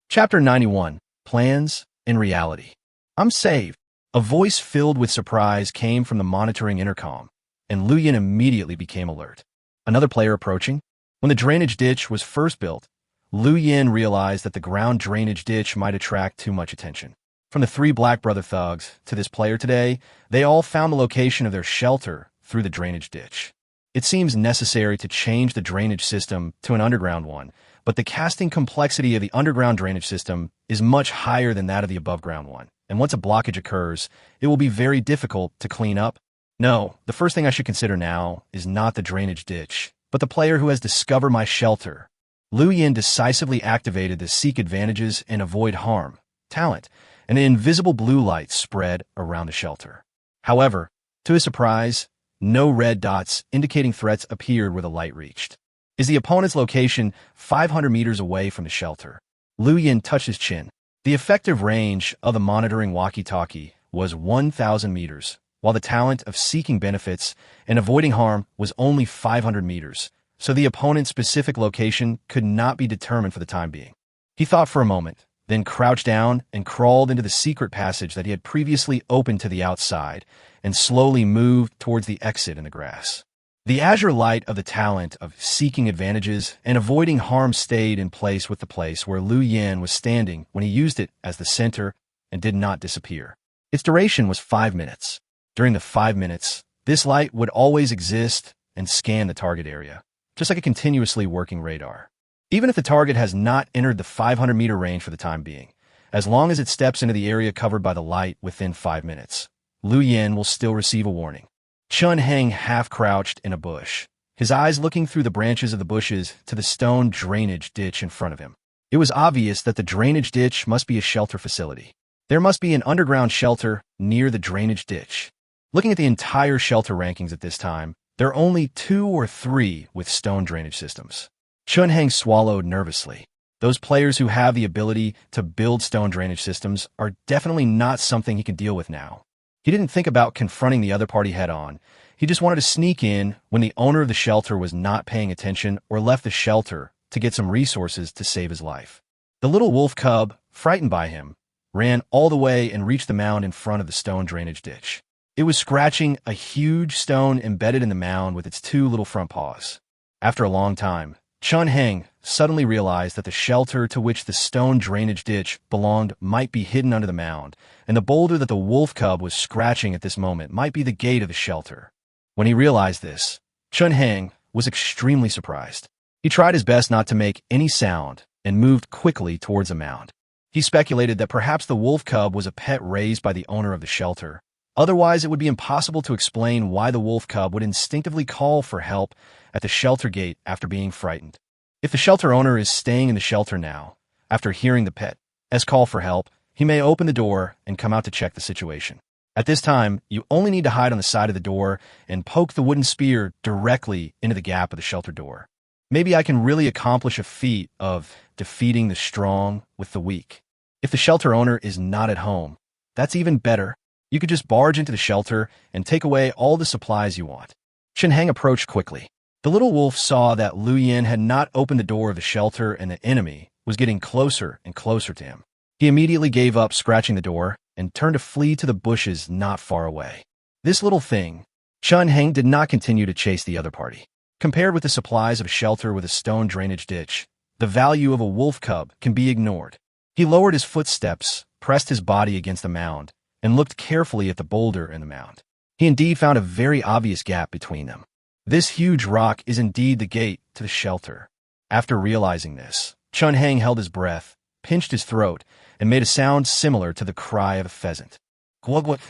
Chapter 91, Plans and Reality. I'm saved. A voice filled with surprise came from the monitoring intercom, and Lu Yin immediately became alert. Another player approaching? When the drainage ditch was first built, Lu Yin realized that the ground drainage ditch might attract too much attention. From the three Black Brother thugs to this player today, they all found the location of their shelter through the drainage ditch. It seems necessary to change the drainage system to an underground one, but the casting complexity of the underground drainage system is much higher than that of the above-ground one, and once a blockage occurs, it will be very difficult to clean up. No, the first thing I should consider now is not the drainage ditch, but the player who has discovered my shelter. Lu Yin decisively activated the Seek Advantages and Avoid Harm talent, and an invisible blue light spread around the shelter. However, to his surprise, no red dots indicating threats appeared where the light reached. Is the opponent's location 500 meters away from the shelter? Lu Yin touched his chin. The effective range of the monitoring walkie-talkie was 1,000 meters, while the talent of seeking benefits and avoiding harm was only 500 meters, so the opponent's specific location could not be determined for the time being. He thought for a moment, then crouched down and crawled into the secret passage that he had previously opened to the outside, and slowly moved towards the exit in the grass. The azure light of the talent of seeking advantages and avoiding harm stayed in place with the place where Lu Yin was standing when he used it as the center and did not disappear. Its duration was 5 minutes. During the 5 minutes, this light would always exist and scan the target area, just like a continuously working radar. Even if the target has not entered the 500-meter range for the time being, as long as it steps into the area covered by the light within 5 minutes, Lu Yin will still receive a warning. Chun Heng half-crouched in a bush, his eyes looking through the branches of the bushes to the stone drainage ditch in front of him. It was obvious that the drainage ditch must be a shelter facility. There must be an underground shelter near the drainage ditch. Looking at the entire shelter rankings at this time, there are only 2 or 3 with stone drainage systems. Chun Heng swallowed nervously. Those players who have the ability to build stone drainage systems are definitely not something he can deal with now. He didn't think about confronting the other party head-on. He just wanted to sneak in when the owner of the shelter was not paying attention or left the shelter to get some resources to save his life. The little wolf cub, frightened by him, ran all the way and reached the mound in front of the stone drainage ditch. It was scratching a huge stone embedded in the mound with its 2 little front paws. After a long time, Chun Heng suddenly realized that the shelter to which the stone drainage ditch belonged might be hidden under the mound, and the boulder that the wolf cub was scratching at this moment might be the gate of the shelter. When he realized this, Chun Heng was extremely surprised. He tried his best not to make any sound and moved quickly towards the mound. He speculated that perhaps the wolf cub was a pet raised by the owner of the shelter. Otherwise, it would be impossible to explain why the wolf cub would instinctively call for help at the shelter gate after being frightened. If the shelter owner is staying in the shelter now, after hearing the pet's call for help, he may open the door and come out to check the situation. At this time, you only need to hide on the side of the door and poke the wooden spear directly into the gap of the shelter door. Maybe I can really accomplish a feat of defeating the strong with the weak. If the shelter owner is not at home, that's even better. You could just barge into the shelter and take away all the supplies you want. Chun Heng approached quickly. The little wolf saw that Lu Yin had not opened the door of the shelter and the enemy was getting closer and closer to him. He immediately gave up scratching the door and turned to flee to the bushes not far away. This little thing, Chun Heng did not continue to chase the other party. Compared with the supplies of a shelter with a stone drainage ditch, the value of a wolf cub can be ignored. He lowered his footsteps, pressed his body against the mound, and looked carefully at the boulder in the mound. He indeed found a very obvious gap between them. This huge rock is indeed the gate to the shelter. After realizing this, Chun Heng held his breath, pinched his throat, and made a sound similar to the cry of a pheasant. Glug-glug,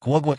glug-glug.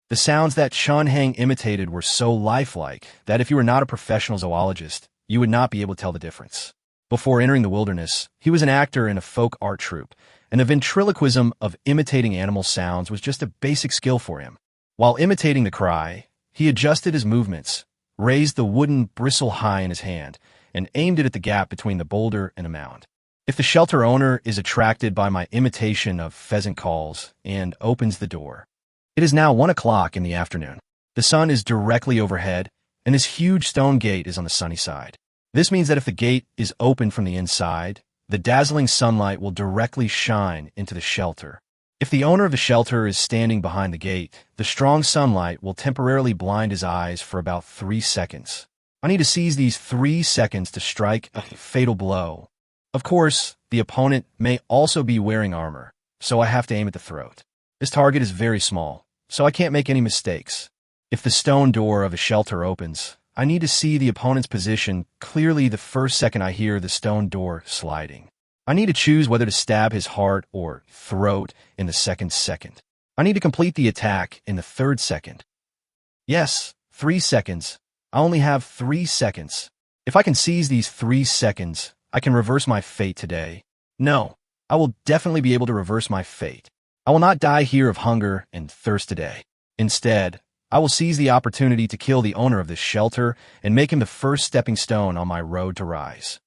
The sounds that Chun Heng imitated were so lifelike that if you were not a professional zoologist, you would not be able to tell the difference. Before entering the wilderness, he was an actor in a folk art troupe, and the ventriloquism of imitating animal sounds was just a basic skill for him. While imitating the cry, he adjusted his movements, raised the wooden bristle high in his hand, and aimed it at the gap between the boulder and the mound. If the shelter owner is attracted by my imitation of pheasant calls and opens the door. It is now 1 o'clock in the afternoon. The sun is directly overhead, and this huge stone gate is on the sunny side. This means that if the gate is open from the inside, the dazzling sunlight will directly shine into the shelter. If the owner of the shelter is standing behind the gate, the strong sunlight will temporarily blind his eyes for about 3 seconds. I need to seize these 3 seconds to strike a fatal blow. Of course, the opponent may also be wearing armor, so I have to aim at the throat. This target is very small, so I can't make any mistakes. If the stone door of a shelter opens, I need to see the opponent's position clearly the first second I hear the stone door sliding. I need to choose whether to stab his heart or throat in the second. I need to complete the attack in the 3rd second. Yes, 3 seconds. I only have 3 seconds. If I can seize these 3 seconds, I can reverse my fate today. No, I will definitely be able to reverse my fate. I will not die here of hunger and thirst today. Instead, I will seize the opportunity to kill the owner of this shelter and make him the first stepping stone on my road to rise.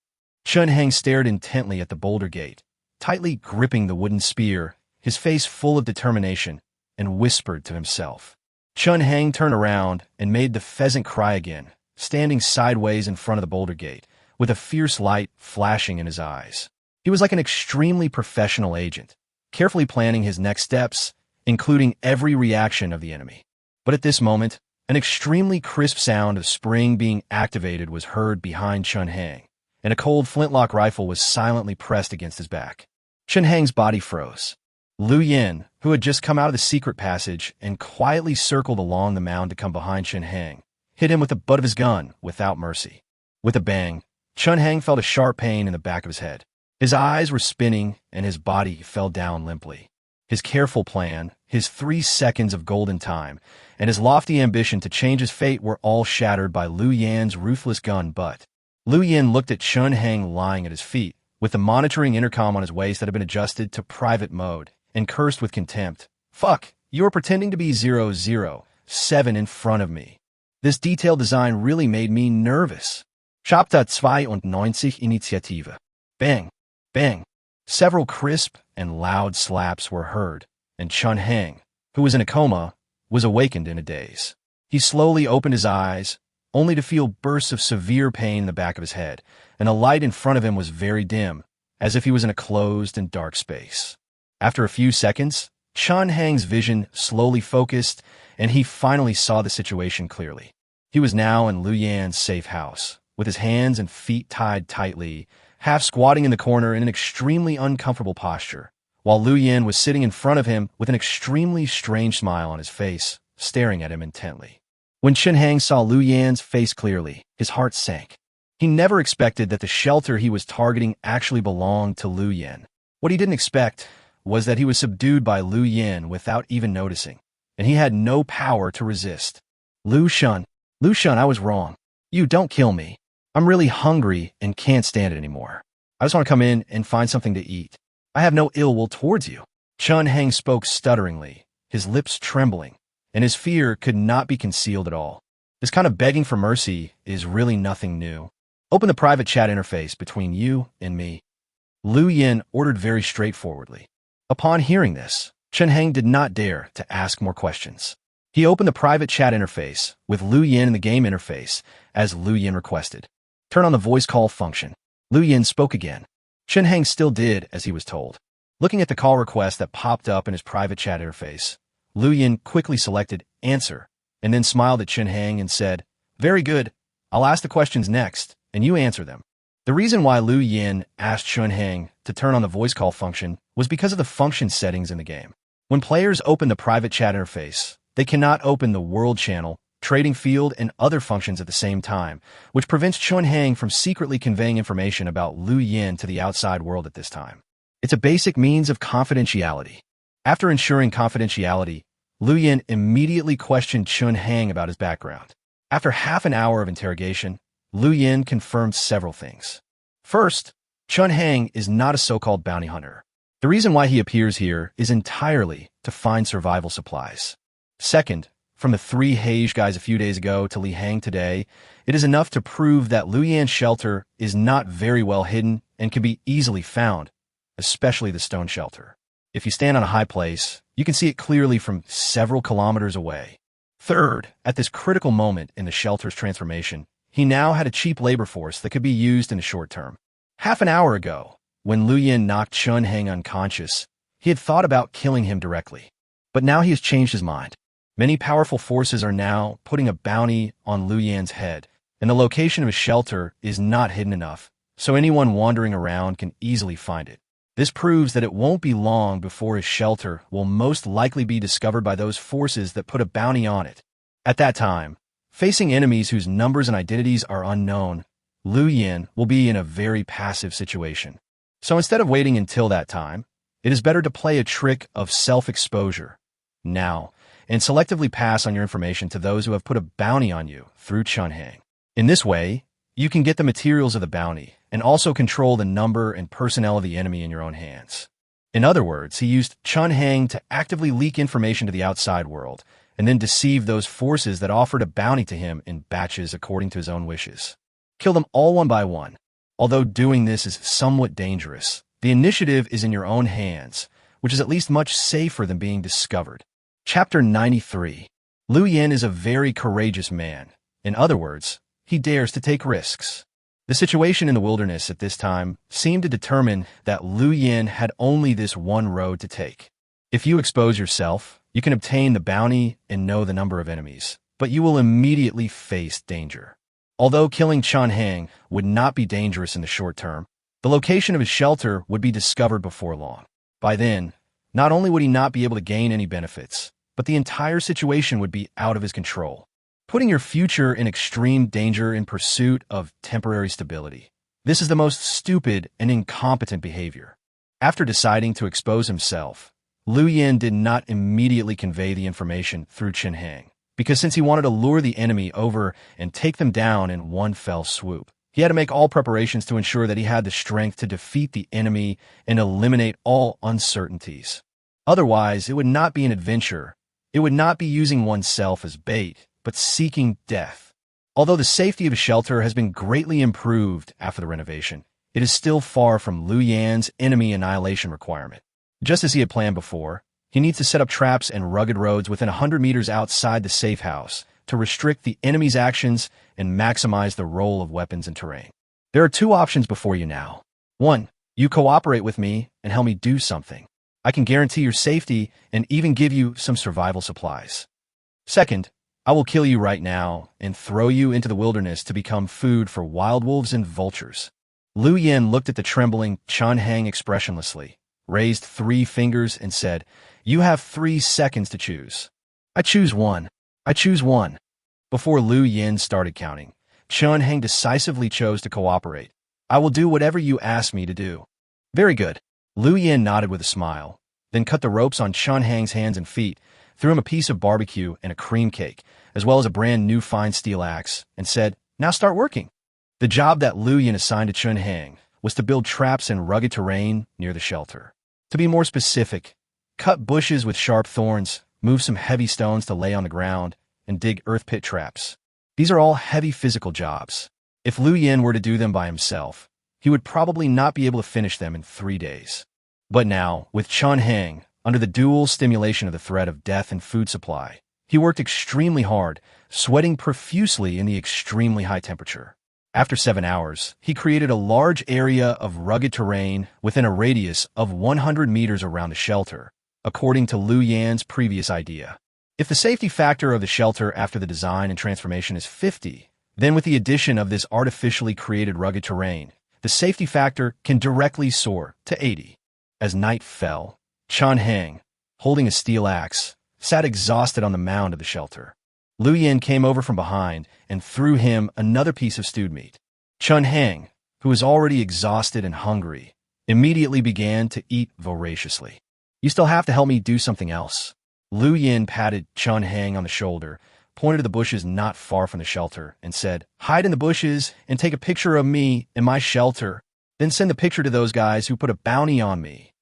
Chun Hang stared intently at the boulder gate, tightly gripping the wooden spear, his face full of determination, and whispered to himself. Chun Hang turned around and made the pheasant cry again, standing sideways in front of the boulder gate, with a fierce light flashing in his eyes. He was like an extremely professional agent, carefully planning his next steps, including every reaction of the enemy. But at this moment, an extremely crisp sound of spring being activated was heard behind Chun Hang, and a cold flintlock rifle was silently pressed against his back. Chun Hang's body froze. Lu Yin, who had just come out of the secret passage and quietly circled along the mound to come behind Chun Hang, hit him with the butt of his gun without mercy. With a bang, Chun Hang felt a sharp pain in the back of his head. His eyes were spinning, and his body fell down limply. His careful plan, his 3 seconds of golden time, and his lofty ambition to change his fate were all shattered by Lu Yan's ruthless gun butt. Lu Yan looked at Chun Hang lying at his feet, with the monitoring intercom on his waist that had been adjusted to private mode, and cursed with contempt. Fuck, you're pretending to be 007 in front of me. This detailed design really made me nervous. Chapter 92 Initiative. Bang, bang. Several crisp and loud slaps were heard, and Chun Hang, who was in a coma, was awakened in a daze. He slowly opened his eyes, only to feel bursts of severe pain in the back of his head, and the light in front of him was very dim, as if he was in a closed and dark space. After a few seconds, Chun Hang's vision slowly focused, and he finally saw the situation clearly. He was now in Lu Yan's safe house, with his hands and feet tied tightly, half squatting in the corner in an extremely uncomfortable posture, while Lu Yan was sitting in front of him with an extremely strange smile on his face, staring at him intently. When Chun Hang saw Lu Yan's face clearly, his heart sank. He never expected that the shelter he was targeting actually belonged to Lu Yan. What he didn't expect was that he was subdued by Lu Yan without even noticing, and he had no power to resist. Lu Shun, I was wrong. You don't kill me. I'm really hungry and can't stand it anymore. I just want to come in and find something to eat. I have no ill will towards you. Chun Hang spoke stutteringly, his lips trembling, and his fear could not be concealed at all. This kind of begging for mercy is really nothing new. Open the private chat interface between you and me. Lu Yin ordered very straightforwardly. Upon hearing this, Chun Hang did not dare to ask more questions. He opened the private chat interface with Lu Yin in the game interface, as Lu Yin requested. Turn on the voice call function. Lu Yin spoke again. Chun Hang still did as he was told. Looking at the call request that popped up in his private chat interface, Lu Yin quickly selected Answer, and then smiled at Chun Hang and said, Very good. I'll ask the questions next, and you answer them. The reason why Lu Yin asked Chun Hang to turn on the voice call function was because of the function settings in the game. When players open the private chat interface, they cannot open the world channel, trading field, and other functions at the same time, which prevents Chun Hang from secretly conveying information about Lu Yin to the outside world at this time. It's a basic means of confidentiality. After ensuring confidentiality, Lu Yin immediately questioned Chun Hang about his background. After half an hour of interrogation, Lu Yin confirmed several things. First, Chun Hang is not a so-called bounty hunter. The reason why he appears here is entirely to find survival supplies. Second, from the 3 Hage guys a few days ago to Li Hang today, it is enough to prove that Lu Yan's shelter is not very well hidden and can be easily found, especially the stone shelter. If you stand on a high place, you can see it clearly from several kilometers away. Third, at this critical moment in the shelter's transformation, he now had a cheap labor force that could be used in the short term. Half an hour ago, when Lu Yin knocked Chun Hang unconscious, he had thought about killing him directly. But now he has changed his mind. Many powerful forces are now putting a bounty on Lu Yan's head, and the location of his shelter is not hidden enough, so anyone wandering around can easily find it. This proves that it won't be long before his shelter will most likely be discovered by those forces that put a bounty on it. At that time, facing enemies whose numbers and identities are unknown, Lu Yin will be in a very passive situation. So instead of waiting until that time, it is better to play a trick of self-exposure now and selectively pass on your information to those who have put a bounty on you through Chun Hang. In this way, you can get the materials of the bounty and also control the number and personnel of the enemy in your own hands. In other words, he used Chun Hang to actively leak information to the outside world and then deceive those forces that offered a bounty to him in batches according to his own wishes. Kill them all one by one. Although doing this is somewhat dangerous, the initiative is in your own hands, which is at least much safer than being discovered. Chapter 93. Lu Yin is a very courageous man. In other words, he dares to take risks. The situation in the wilderness at this time seemed to determine that Lu Yin had only this one road to take. If you expose yourself, you can obtain the bounty and know the number of enemies, but you will immediately face danger. Although killing Chun Hang would not be dangerous in the short term, the location of his shelter would be discovered before long. By then, not only would he not be able to gain any benefits, but the entire situation would be out of his control, putting your future in extreme danger in pursuit of temporary stability. This is the most stupid and incompetent behavior. After deciding to expose himself, Lu Yin did not immediately convey the information through Chun Hang, because since he wanted to lure the enemy over and take them down in one fell swoop, he had to make all preparations to ensure that he had the strength to defeat the enemy and eliminate all uncertainties. Otherwise, it would not be an adventure. It would not be using oneself as bait, but seeking death. Although the safety of his shelter has been greatly improved after the renovation, it is still far from Lu Yan's enemy annihilation requirement. Just as he had planned before, he needs to set up traps and rugged roads within 100 meters outside the safe house to restrict the enemy's actions and maximize the roll of weapons and terrain. There are two options before you now. 1. You cooperate with me and help me do something. I can guarantee your safety and even give you some survival supplies. 2nd, I will kill you right now and throw you into the wilderness to become food for wild wolves and vultures. Lu Yin looked at the trembling Chun Hang expressionlessly, raised 3 fingers and said, "You have 3 seconds to choose." "I choose 1. I choose 1. Before Lu Yin started counting, Chun Hang decisively chose to cooperate. "I will do whatever you ask me to do." "Very good." Lu Yin nodded with a smile, then cut the ropes on Chun Hang's hands and feet, threw him a piece of barbecue and a cream cake, as well as a brand new fine steel axe, and said, "Now start working." The job that Lu Yin assigned to Chun Hang was to build traps in rugged terrain near the shelter. To be more specific, cut bushes with sharp thorns, move some heavy stones to lay on the ground, and dig earth pit traps. These are all heavy physical jobs. If Lu Yin were to do them by himself, he would probably not be able to finish them in 3 days. But now, with Chun Hang, under the dual stimulation of the threat of death and food supply, he worked extremely hard, sweating profusely in the extremely high temperature. After 7 hours, he created a large area of rugged terrain within a radius of 100 meters around the shelter, according to Lu Yan's previous idea. If the safety factor of the shelter after the design and transformation is 50, then with the addition of this artificially created rugged terrain, the safety factor can directly soar to 80. As night fell, Chun Hang, holding a steel axe, sat exhausted on the mound of the shelter. Lu Yin came over from behind and threw him another piece of stewed meat. Chun Hang, who was already exhausted and hungry, immediately began to eat voraciously. "You still have to help me do something else." Lu Yin patted Chun Hang on the shoulder, pointed to the bushes not far from the shelter, and said, "Hide in the bushes and take a picture of me in my shelter. Then send the picture to those guys who put a bounty on me."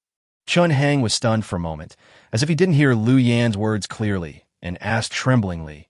Chun Hang was stunned for a moment, as if he didn't hear Lu Yan's words clearly, and asked tremblingly,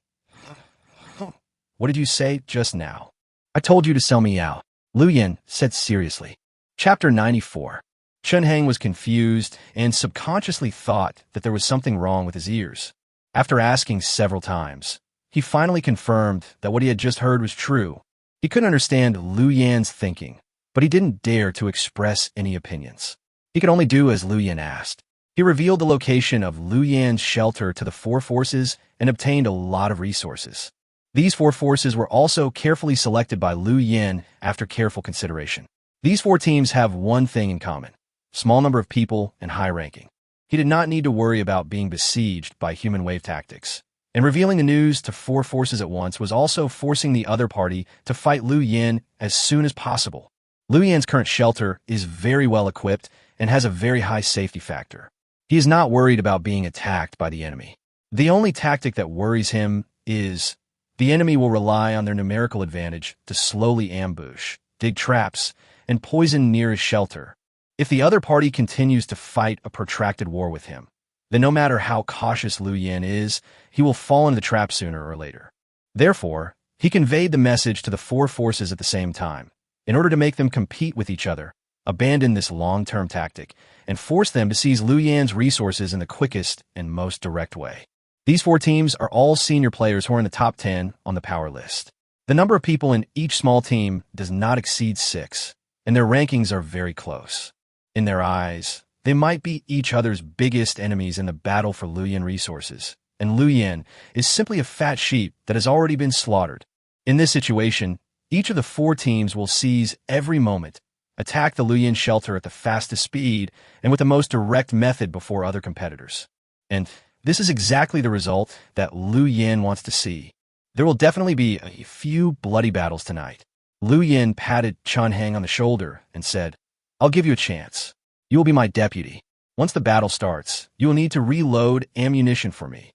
"What did you say just now?" "I told you to sell me out," Lu Yan said seriously. Chapter 94. Chun Hang was confused and subconsciously thought that there was something wrong with his ears. After asking several times, he finally confirmed that what he had just heard was true. He couldn't understand Lu Yan's thinking, but he didn't dare to express any opinions. He could only do as Lu Yan asked. He revealed the location of Lu Yan's shelter to the four forces and obtained a lot of resources. These four forces were also carefully selected by Lu Yan after careful consideration. These four teams have one thing in common: small number of people and high ranking. He did not need to worry about being besieged by human wave tactics. And revealing the news to four forces at once was also forcing the other party to fight Lu Yan as soon as possible. Lu Yan's current shelter is very well equipped and has a very high safety factor. He is not worried about being attacked by the enemy. The only tactic that worries him is the enemy will rely on their numerical advantage to slowly ambush, dig traps, and poison near his shelter. If the other party continues to fight a protracted war with him, then no matter how cautious Lu Yan is, he will fall into the trap sooner or later. Therefore, he conveyed the message to the four forces at the same time, in order to make them compete with each other, abandon this long-term tactic, and force them to seize Lu Yan's resources in the quickest and most direct way. These four teams are all senior players who are in the top 10 on the power list. The number of people in each small team does not exceed 6, and their rankings are very close. In their eyes, they might be each other's biggest enemies in the battle for Lu Yan resources, and Lu Yan is simply a fat sheep that has already been slaughtered. In this situation, each of the four teams will seize every moment, attack the Lu Yan shelter at the fastest speed and with the most direct method before other competitors. And this is exactly the result that Lu Yan wants to see. There will definitely be a few bloody battles tonight. Lu Yan patted Chun Hang on the shoulder and said, "I'll give you a chance. You will be my deputy. Once the battle starts, you will need to reload ammunition for me.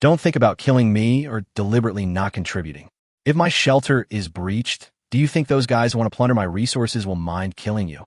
Don't think about killing me or deliberately not contributing. If my shelter is breached, do you think those guys who want to plunder my resources will mind killing you?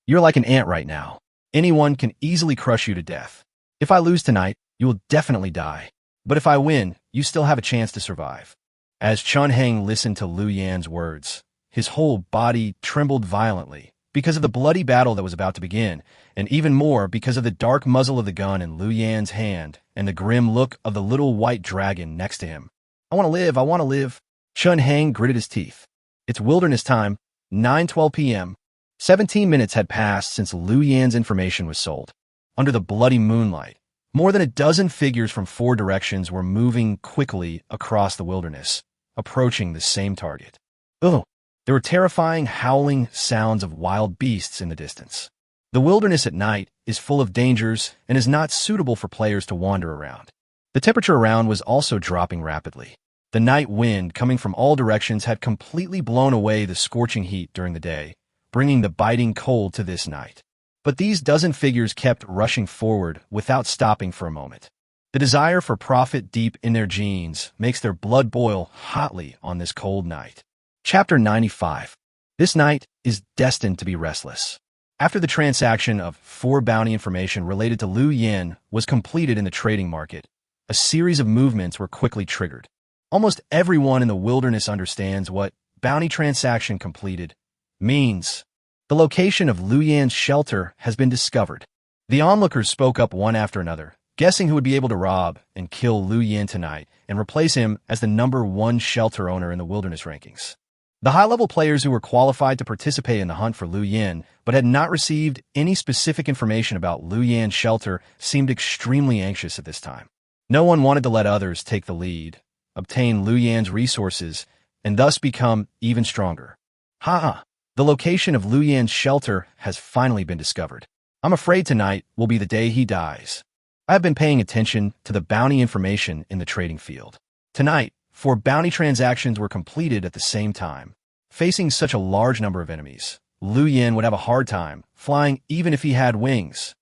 You're like an ant right now. Anyone can easily crush you to death. If I lose tonight, you will definitely die. But if I win, you still have a chance to survive." As Chun Hang listened to Lu Yan's words, his whole body trembled violently because of the bloody battle that was about to begin, and even more because of the dark muzzle of the gun in Lu Yan's hand and the grim look of the little white dragon next to him. "I want to live, I want to live." Chun Hang gritted his teeth. It's wilderness time, 9:12 p.m. 17 minutes had passed since Lu Yan's information was sold. Under the bloody moonlight, more than a dozen figures from four directions were moving quickly across the wilderness, approaching the same target. Ugh! There were terrifying, howling sounds of wild beasts in the distance. The wilderness at night is full of dangers and is not suitable for players to wander around. The temperature around was also dropping rapidly. The night wind coming from all directions had completely blown away the scorching heat during the day, bringing the biting cold to this night. But these dozen figures kept rushing forward without stopping for a moment. The desire for profit deep in their genes makes their blood boil hotly on this cold night. Chapter 95. This night is destined to be restless. After the transaction of 4 bounty information related to Lu Yan was completed in the trading market, a series of movements were quickly triggered. Almost everyone in the wilderness understands what bounty transaction completed means. The location of Lu Yan's shelter has been discovered. The onlookers spoke up one after another, guessing who would be able to rob and kill Lu Yan tonight and replace him as the #1 shelter owner in the wilderness rankings. The high-level players who were qualified to participate in the hunt for Lu Yan but had not received any specific information about Lu Yan's shelter seemed extremely anxious at this time. No one wanted to let others take the lead, obtain Lu Yan's resources, and thus become even stronger. The location of Lu Yan's shelter has finally been discovered. I'm afraid tonight will be the day he dies. I have been paying attention to the bounty information in the trading field. Tonight, 4 bounty transactions were completed at the same time. Facing such a large number of enemies, Lu Yan would have a hard time flying even if he had wings.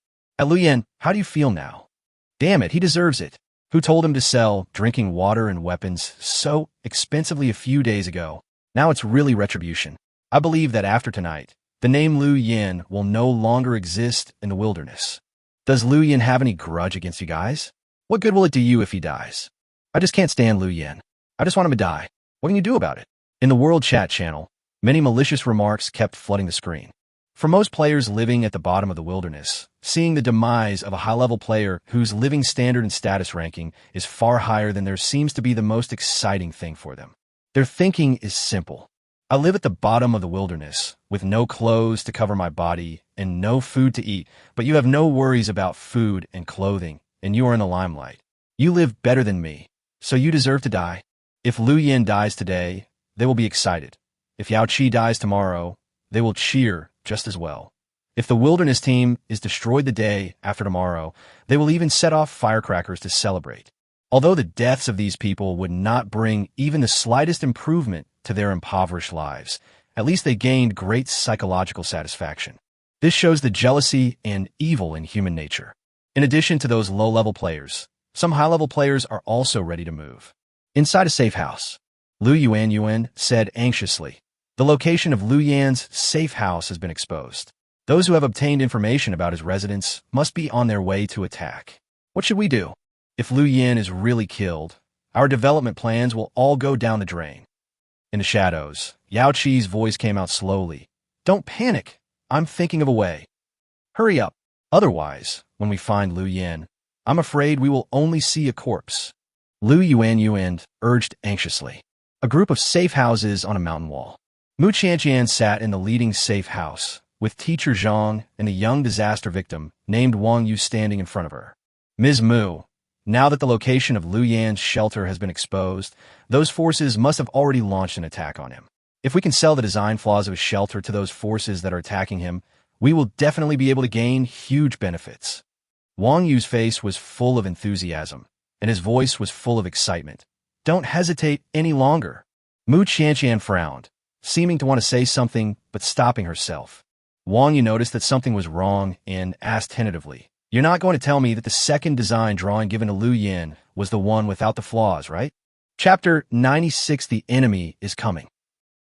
Lu Yan, how do you feel now? Damn it, he deserves it. Who told him to sell drinking water and weapons so expensively a few days ago? Now it's really retribution. I believe that after tonight, the name Lu Yan will no longer exist in the wilderness. Does Lu Yan have any grudge against you guys? What good will it do you if he dies? I just can't stand Lu Yan. I just want him to die. What can you do about it? In the World Chat channel, many malicious remarks kept flooding the screen. For most players living at the bottom of the wilderness, seeing the demise of a high-level player whose living standard and status ranking is far higher than theirs seems to be the most exciting thing for them. Their thinking is simple. I live at the bottom of the wilderness, with no clothes to cover my body and no food to eat, but you have no worries about food and clothing, and you are in the limelight. You live better than me, so you deserve to die. If Liu Yin dies today, they will be excited. If Yao Qi dies tomorrow, they will cheer just as well. If the wilderness team is destroyed the day after tomorrow, they will even set off firecrackers to celebrate. Although the deaths of these people would not bring even the slightest improvement to their impoverished lives, at least they gained great psychological satisfaction. This shows the jealousy and evil in human nature. In addition to those low-level players, some high-level players are also ready to move. Inside a safe house, Liu Yuan said anxiously, "The location of Liu Yan's safe house has been exposed. Those who have obtained information about his residence must be on their way to attack. What should we do? If Liu Yan is really killed, our development plans will all go down the drain." In the shadows, Yao Qi's voice came out slowly. "Don't panic. I'm thinking of a way. Hurry up. Otherwise, when we find Liu Yan, I'm afraid we will only see a corpse." Liu Yuan urged anxiously. A group of safe houses on a mountain wall. Mu Qianqian sat in the leading safe house, with teacher Zhang and a young disaster victim named Wang Yu standing in front of her. "Ms. Mu, now that the location of Liu Yan's shelter has been exposed, those forces must have already launched an attack on him. If we can sell the design flaws of his shelter to those forces that are attacking him, we will definitely be able to gain huge benefits." Wang Yu's face was full of enthusiasm, and his voice was full of excitement. "Don't hesitate any longer." Mu Qianqian frowned, seeming to want to say something, but stopping herself. Wang Yu noticed that something was wrong and asked tentatively, "You're not going to tell me that the second design drawing given to Liu Yan was the one without the flaws, right?" Chapter 96: The Enemy is Coming.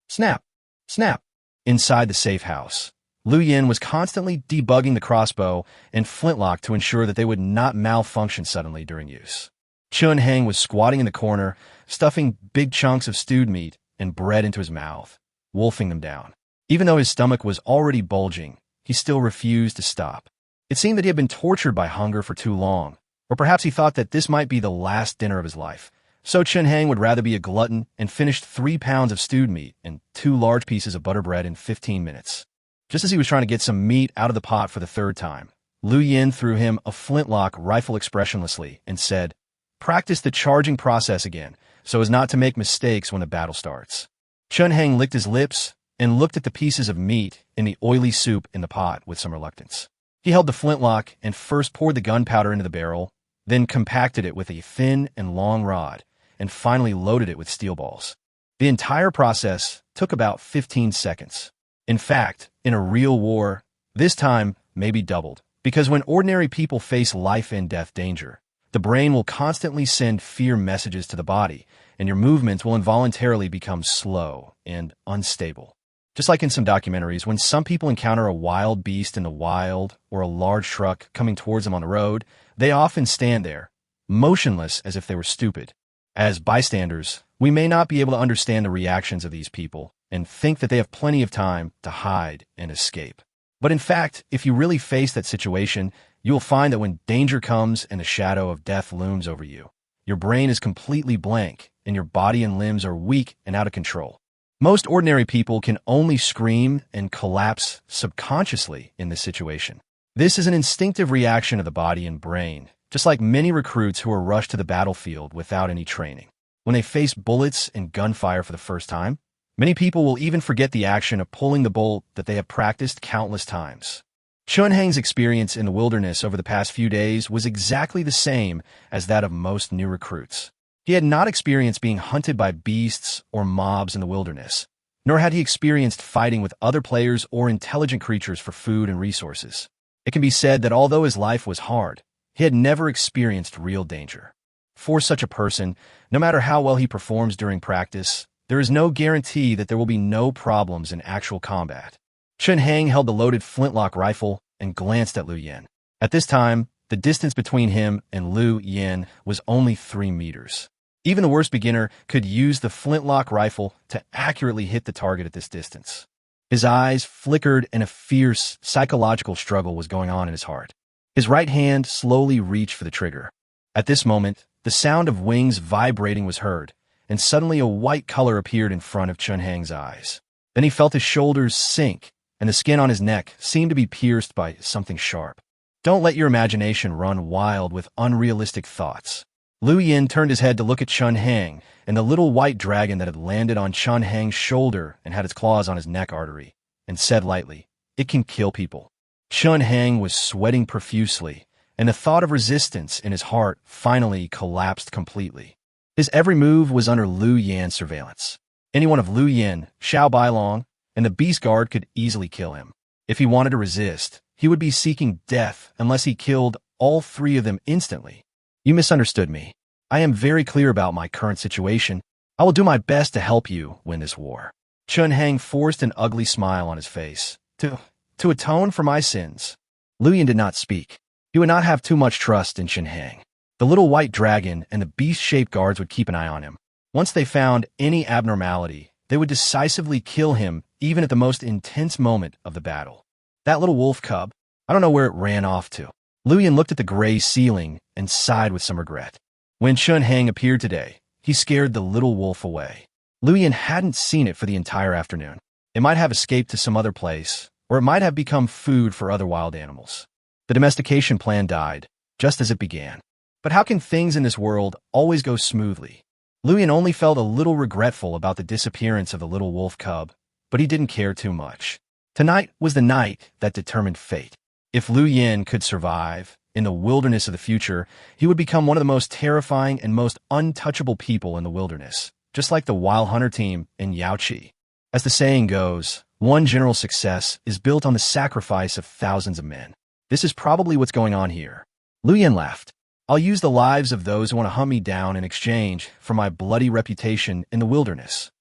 Snap! Snap! Inside the safe house, Liu Yan was constantly debugging the crossbow and flintlock to ensure that they would not malfunction suddenly during use. Chun Heng was squatting in the corner, stuffing big chunks of stewed meat and bread into his mouth, wolfing them down. Even though his stomach was already bulging, he still refused to stop. It seemed that he had been tortured by hunger for too long, or perhaps he thought that this might be the last dinner of his life. So Chun Heng would rather be a glutton and finished 3 pounds of stewed meat and 2 large pieces of butter bread in 15 minutes. Just as he was trying to get some meat out of the pot for the 3rd time, Liu Yan threw him a flintlock rifle expressionlessly and said, "Practice the charging process again, so as not to make mistakes when the battle starts." Chun Heng licked his lips and looked at the pieces of meat in the oily soup in the pot with some reluctance. He held the flintlock and first poured the gunpowder into the barrel, then compacted it with a thin and long rod, and finally loaded it with steel balls. The entire process took about 15 seconds. In fact, in a real war, this time may be doubled, because when ordinary people face life and death danger, the brain will constantly send fear messages to the body, and your movements will involuntarily become slow and unstable. Just like in some documentaries, when some people encounter a wild beast in the wild or a large truck coming towards them on the road, they often stand there, motionless as if they were stupid. As bystanders, we may not be able to understand the reactions of these people and think that they have plenty of time to hide and escape. But in fact, if you really face that situation, you will find that when danger comes and the shadow of death looms over you, your brain is completely blank and your body and limbs are weak and out of control. Most ordinary people can only scream and collapse subconsciously in this situation. This is an instinctive reaction of the body and brain, just like many recruits who are rushed to the battlefield without any training. When they face bullets and gunfire for the first time, many people will even forget the action of pulling the bolt that they have practiced countless times. Chun Heng's experience in the wilderness over the past few days was exactly the same as that of most new recruits. He had not experienced being hunted by beasts or mobs in the wilderness, nor had he experienced fighting with other players or intelligent creatures for food and resources. It can be said that although his life was hard, he had never experienced real danger. For such a person, no matter how well he performs during practice, there is no guarantee that there will be no problems in actual combat. Chun Heng held the loaded flintlock rifle and glanced at Liu Yan. At this time, the distance between him and Liu Yan was only 3 meters. Even the worst beginner could use the flintlock rifle to accurately hit the target at this distance. His eyes flickered and a fierce, psychological struggle was going on in his heart. His right hand slowly reached for the trigger. At this moment, the sound of wings vibrating was heard, and suddenly a white color appeared in front of Chun Hang's eyes. Then he felt his shoulders sink, and the skin on his neck seemed to be pierced by something sharp. Don't let your imagination run wild with unrealistic thoughts. Liu Yin turned his head to look at Chun Hang, and the little white dragon that had landed on Chun Hang's shoulder and had its claws on his neck artery, and said lightly, "It can kill people." Chun Hang was sweating profusely, and the thought of resistance in his heart finally collapsed completely. His every move was under Liu Yan's surveillance. Any one of Liu Yin, Xiao Bailong, and the Beast Guard could easily kill him. If he wanted to resist, he would be seeking death unless he killed all three of them instantly. You misunderstood me. I am very clear about my current situation. I will do my best to help you win this war. Chun Hang forced an ugly smile on his face. To atone for my sins. Liu Yin did not speak. He would not have too much trust in Chun Hang. The little white dragon and the beast-shaped guards would keep an eye on him. Once they found any abnormality, they would decisively kill him even at the most intense moment of the battle. That little wolf cub, I don't know where it ran off to. Liu Yin looked at the gray ceiling and sighed with some regret. When Chun Hang appeared today, he scared the little wolf away. Liu Yin hadn't seen it for the entire afternoon. It might have escaped to some other place, or it might have become food for other wild animals. The domestication plan died, just as it began. But how can things in this world always go smoothly? Liu Yin only felt a little regretful about the disappearance of the little wolf cub, but he didn't care too much. Tonight was the night that determined fate. If Liu Yin could survive in the wilderness of the future, he would become one of the most terrifying and most untouchable people in the wilderness, just like the Wild Hunter team in Yaoqi. As the saying goes, one general's success is built on the sacrifice of thousands of men. This is probably what's going on here. Liu Yin laughed. I'll use the lives of those who want to hunt me down in exchange for my bloody reputation in the wilderness.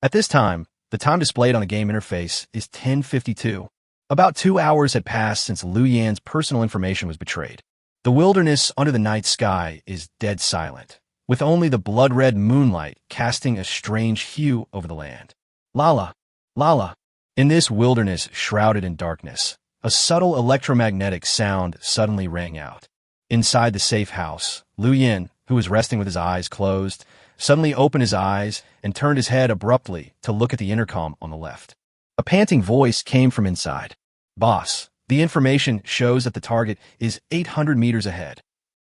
At this time, the time displayed on the game interface is 10:52. About 2 hours had passed since Liu Yan's personal information was betrayed. The wilderness under the night sky is dead silent, with only the blood-red moonlight casting a strange hue over the land. Lala, Lala. In this wilderness shrouded in darkness, a subtle electromagnetic sound suddenly rang out. Inside the safe house, Liu Yin, who was resting with his eyes closed, suddenly opened his eyes and turned his head abruptly to look at the intercom on the left. A panting voice came from inside. Boss, the information shows that the target is 800 meters ahead.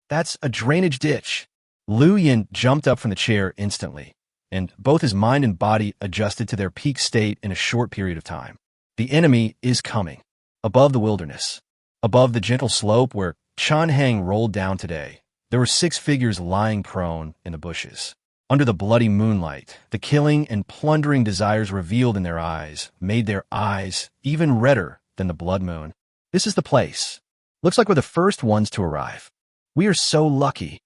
That's a drainage ditch. Liu Yin jumped up from the chair instantly, and both his mind and body adjusted to their peak state in a short period of time. The enemy is coming. Above the wilderness, above the gentle slope where Chun Hang rolled down today, there were 6 figures lying prone in the bushes. Under the bloody moonlight, the killing and plundering desires revealed in their eyes made their eyes even redder than the blood moon. This is the place. Looks like we're the first ones to arrive. We are so lucky.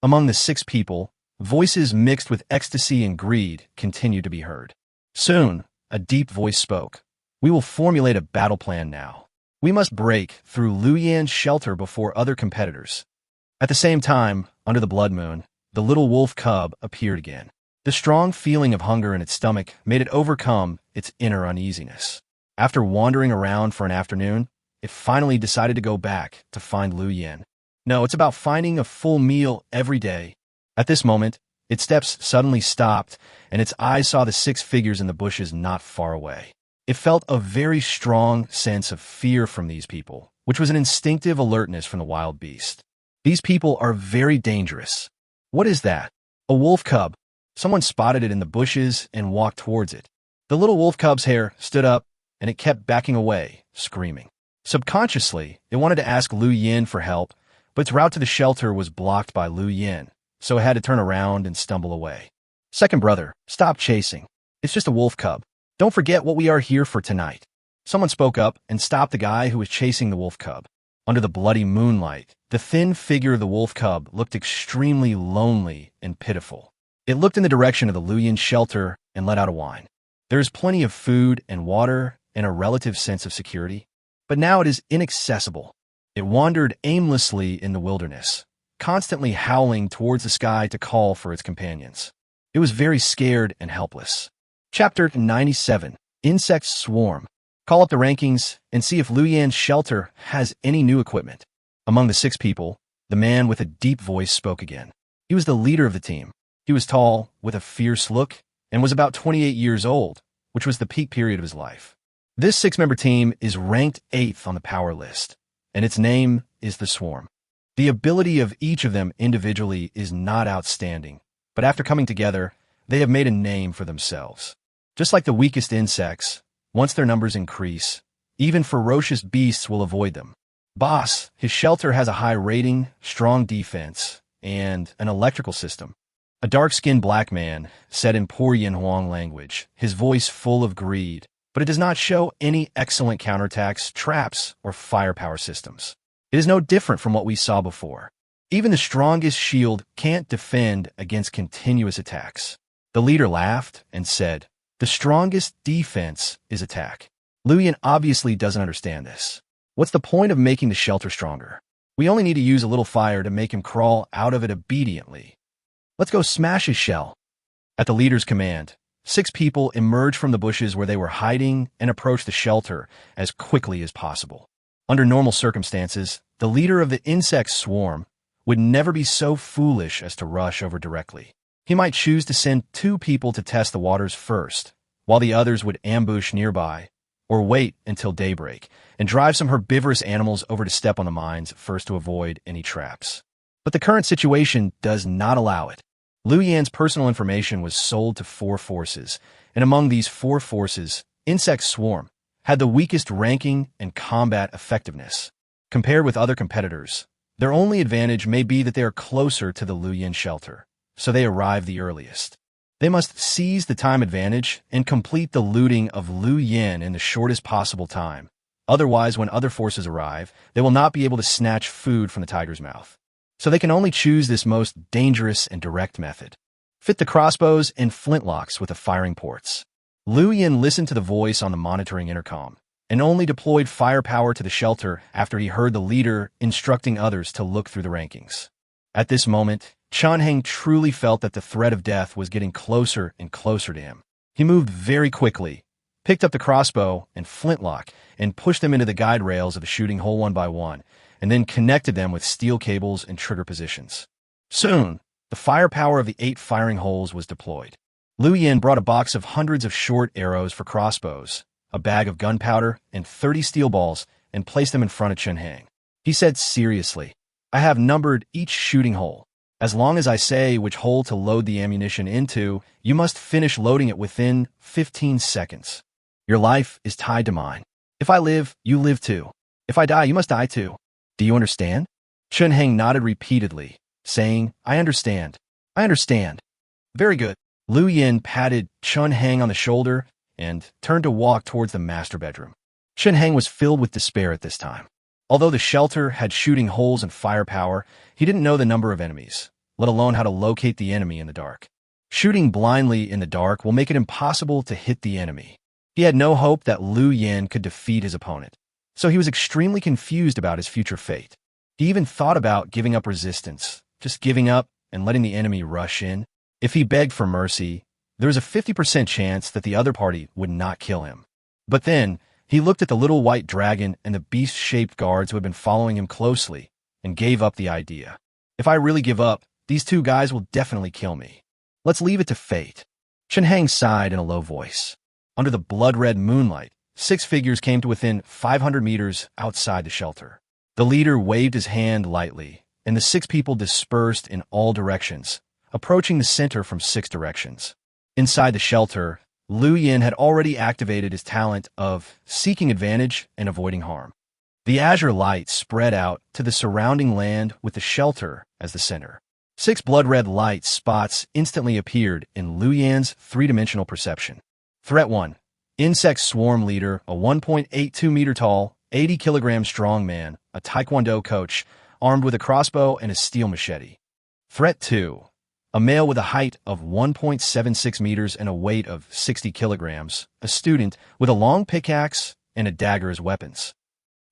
Among the 6 people, voices mixed with ecstasy and greed continued to be heard. Soon, a deep voice spoke. We will formulate a battle plan now. We must break through Liu Yan's shelter before other competitors. At the same time, under the blood moon, the little wolf cub appeared again. The strong feeling of hunger in its stomach made it overcome its inner uneasiness. After wandering around for an afternoon, it finally decided to go back to find Liu Yin. No, it's about finding a full meal every day. At this moment, its steps suddenly stopped, and its eyes saw the 6 figures in the bushes not far away. It felt a very strong sense of fear from these people, which was an instinctive alertness from the wild beast. These people are very dangerous. What is that? A wolf cub. Someone spotted it in the bushes and walked towards it. The little wolf cub's hair stood up, and it kept backing away, screaming. Subconsciously, it wanted to ask Liu Yin for help, but its route to the shelter was blocked by Liu Yin, so it had to turn around and stumble away. Second brother, stop chasing. It's just a wolf cub. Don't forget what we are here for tonight. Someone spoke up and stopped the guy who was chasing the wolf cub. Under the bloody moonlight, the thin figure of the wolf cub looked extremely lonely and pitiful. It looked in the direction of the Liu Yin shelter and let out a whine. There is plenty of food and water and a relative sense of security, but now it is inaccessible. It wandered aimlessly in the wilderness, constantly howling towards the sky to call for its companions. It was very scared and helpless. Chapter 97. Insects swarm. Call up the rankings and see if Lu Yan's shelter has any new equipment. Among the 6 people, the man with a deep voice spoke again. He was the leader of the team. He was tall, with a fierce look, and was about 28 years old, which was the peak period of his life. This 6-member team is ranked 8th on the power list, and its name is the Swarm. The ability of each of them individually is not outstanding, but after coming together, they have made a name for themselves. Just like the weakest insects, once their numbers increase, even ferocious beasts will avoid them. Boss, his shelter has a high rating, strong defense, and an electrical system. A dark-skinned black man said in poor Yinhuang language, his voice full of greed, but it does not show any excellent counterattacks, traps, or firepower systems. It is no different from what we saw before. Even the strongest shield can't defend against continuous attacks. The leader laughed and said, "The strongest defense is attack." Lu Yan obviously doesn't understand this. What's the point of making the shelter stronger? We only need to use a little fire to make him crawl out of it obediently. Let's go smash his shell. At the leader's command, 6 people emerged from the bushes where they were hiding and approached the shelter as quickly as possible. Under normal circumstances, the leader of the insect swarm would never be so foolish as to rush over directly. He might choose to send 2 people to test the waters first, while the others would ambush nearby, or wait until daybreak and drive some herbivorous animals over to step on the mines first to avoid any traps. But the current situation does not allow it. Lu Yan's personal information was sold to 4 forces, and among these 4 forces, Insect Swarm had the weakest ranking and combat effectiveness. Compared with other competitors, their only advantage may be that they are closer to the Lu Yan shelter, so they arrive the earliest. They must seize the time advantage and complete the looting of Lu Yan in the shortest possible time. Otherwise, when other forces arrive, they will not be able to snatch food from the tiger's mouth. So they can only choose this most dangerous and direct method. Fit the crossbows and flintlocks with the firing ports. Lu Yan listened to the voice on the monitoring intercom and only deployed firepower to the shelter after he heard the leader instructing others to look through the rankings. At this moment, Chunheng truly felt that the threat of death was getting closer and closer to him. He moved very quickly, picked up the crossbow and flintlock, and pushed them into the guide rails of the shooting hole one by one, and then connected them with steel cables and trigger positions. Soon, the firepower of the 8 firing holes was deployed. Lu Yan brought a box of hundreds of short arrows for crossbows, a bag of gunpowder, and 30 steel balls, and placed them in front of Chunheng. He said seriously, "I have numbered each shooting hole. As long as I say which hole to load the ammunition into, you must finish loading it within 15 seconds. Your life is tied to mine. If I live, you live too. If I die, you must die too. Do you understand?" Chunheng nodded repeatedly, saying, "I understand. I understand." "Very good." Lu Yan patted Chunheng on the shoulder and turned to walk towards the master bedroom. Chunheng was filled with despair at this time. Although the shelter had shooting holes and firepower, he didn't know the number of enemies, let alone how to locate the enemy in the dark. Shooting blindly in the dark will make it impossible to hit the enemy. He had no hope that Lu Yan could defeat his opponent, so he was extremely confused about his future fate. He even thought about giving up resistance, just giving up and letting the enemy rush in. If he begged for mercy, there was a 50% chance that the other party would not kill him. But then, he looked at the little white dragon and the beast-shaped guards who had been following him closely and gave up the idea. If I really give up, these 2 guys will definitely kill me. Let's leave it to fate. Chunheng sighed in a low voice. Under the blood-red moonlight, 6 figures came to within 500 meters outside the shelter. The leader waved his hand lightly, and the 6 people dispersed in all directions, approaching the center from 6 directions. Inside the shelter, Lu Yan had already activated his talent of seeking advantage and avoiding harm. The azure light spread out to the surrounding land with the shelter as the center. 6 blood-red light spots instantly appeared in Lu Yan's 3-dimensional perception. Threat 1. Insect Swarm Leader, a 1.82-meter-tall, 80-kilogram strong man, a taekwondo coach, armed with a crossbow and a steel machete. Threat 2. A male with a height of 1.76 meters and a weight of 60 kilograms, a student with a long pickaxe and a dagger as weapons.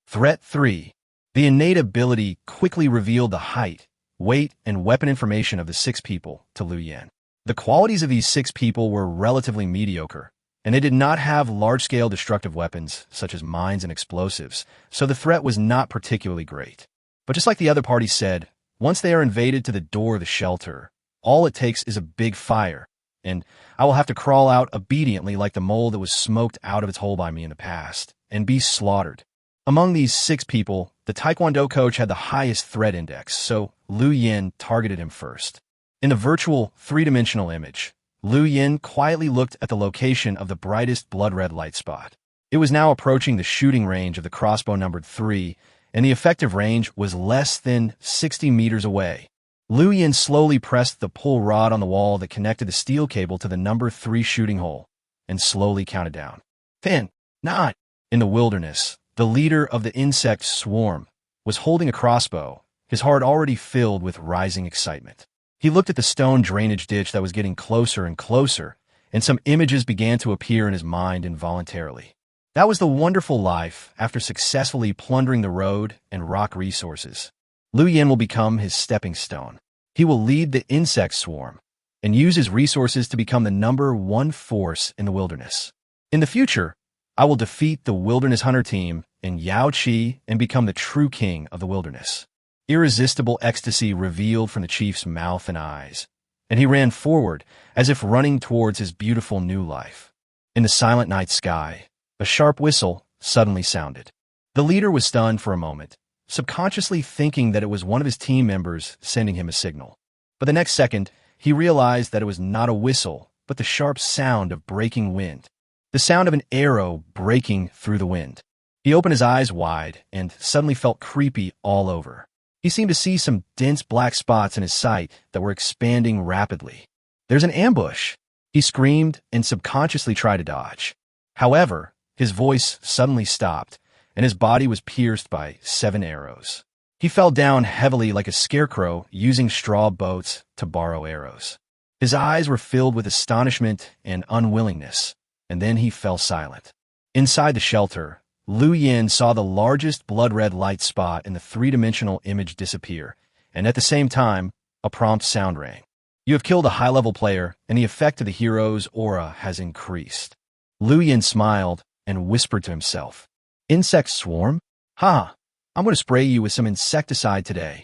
Threat 3. The innate ability quickly revealed the height, weight, and weapon information of the 6 people to Lu Yan. The qualities of these 6 people were relatively mediocre, and they did not have large-scale destructive weapons, such as mines and explosives, so the threat was not particularly great. But just like the other party said, once they are invaded to the door of the shelter, all it takes is a big fire, and I will have to crawl out obediently like the mole that was smoked out of its hole by me in the past, and be slaughtered. Among these 6 people, the Taekwondo coach had the highest threat index, so Liu Yin targeted him first. In the virtual, 3-dimensional image, Liu Yin quietly looked at the location of the brightest blood-red light spot. It was now approaching the shooting range of the crossbow numbered 3, and the effective range was less than 60 meters away. Liu Yin slowly pressed the pull rod on the wall that connected the steel cable to the number 3 shooting hole, and slowly counted down. 10, 9. In the wilderness, the leader of the insect swarm was holding a crossbow, his heart already filled with rising excitement. He looked at the stone drainage ditch that was getting closer and closer, and some images began to appear in his mind involuntarily. That was the wonderful life after successfully plundering the road and rock resources. Liu Yin will become his stepping stone. He will lead the insect swarm and use his resources to become the number 1 force in the wilderness. In the future, I will defeat the wilderness hunter team in Yao Qi and become the true king of the wilderness. Irresistible ecstasy revealed from the chief's mouth and eyes, and he ran forward as if running towards his beautiful new life. In the silent night sky, a sharp whistle suddenly sounded. The leader was stunned for a moment, subconsciously thinking that it was one of his team members sending him a signal. But the next second, he realized that it was not a whistle, but the sharp sound of breaking wind. The sound of an arrow breaking through the wind. He opened his eyes wide and suddenly felt creepy all over. He seemed to see some dense black spots in his sight that were expanding rapidly. "There's an ambush!" He screamed and subconsciously tried to dodge. However, his voice suddenly stopped, and his body was pierced by 7 arrows. He fell down heavily like a scarecrow using straw boats to borrow arrows. His eyes were filled with astonishment and unwillingness, and then he fell silent. Inside the shelter, Liu Yin saw the largest blood-red light spot in the 3-dimensional image disappear, and at the same time, a prompt sound rang. "You have killed a high-level player, and the effect of the hero's aura has increased." Liu Yin smiled and whispered to himself, "Insect swarm? Ha! I'm going to spray you with some insecticide today."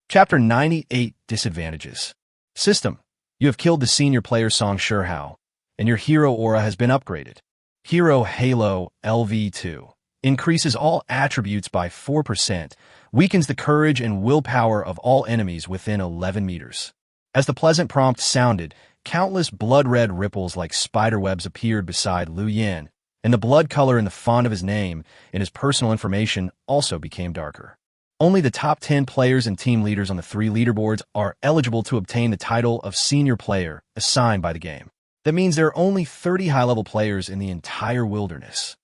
Chapter 98, Disadvantages. System. You have killed the senior player Song Shihao, and your hero aura has been upgraded. Hero Halo LV2 increases all attributes by 4%, weakens the courage and willpower of all enemies within 11 meters. As the pleasant prompt sounded, countless blood-red ripples like spiderwebs appeared beside Liu Yin, and the blood color in the font of his name and his personal information also became darker. Only the top 10 players and team leaders on the 3 leaderboards are eligible to obtain the title of senior player assigned by the game. That means there are only 30 high-level players in the entire wilderness.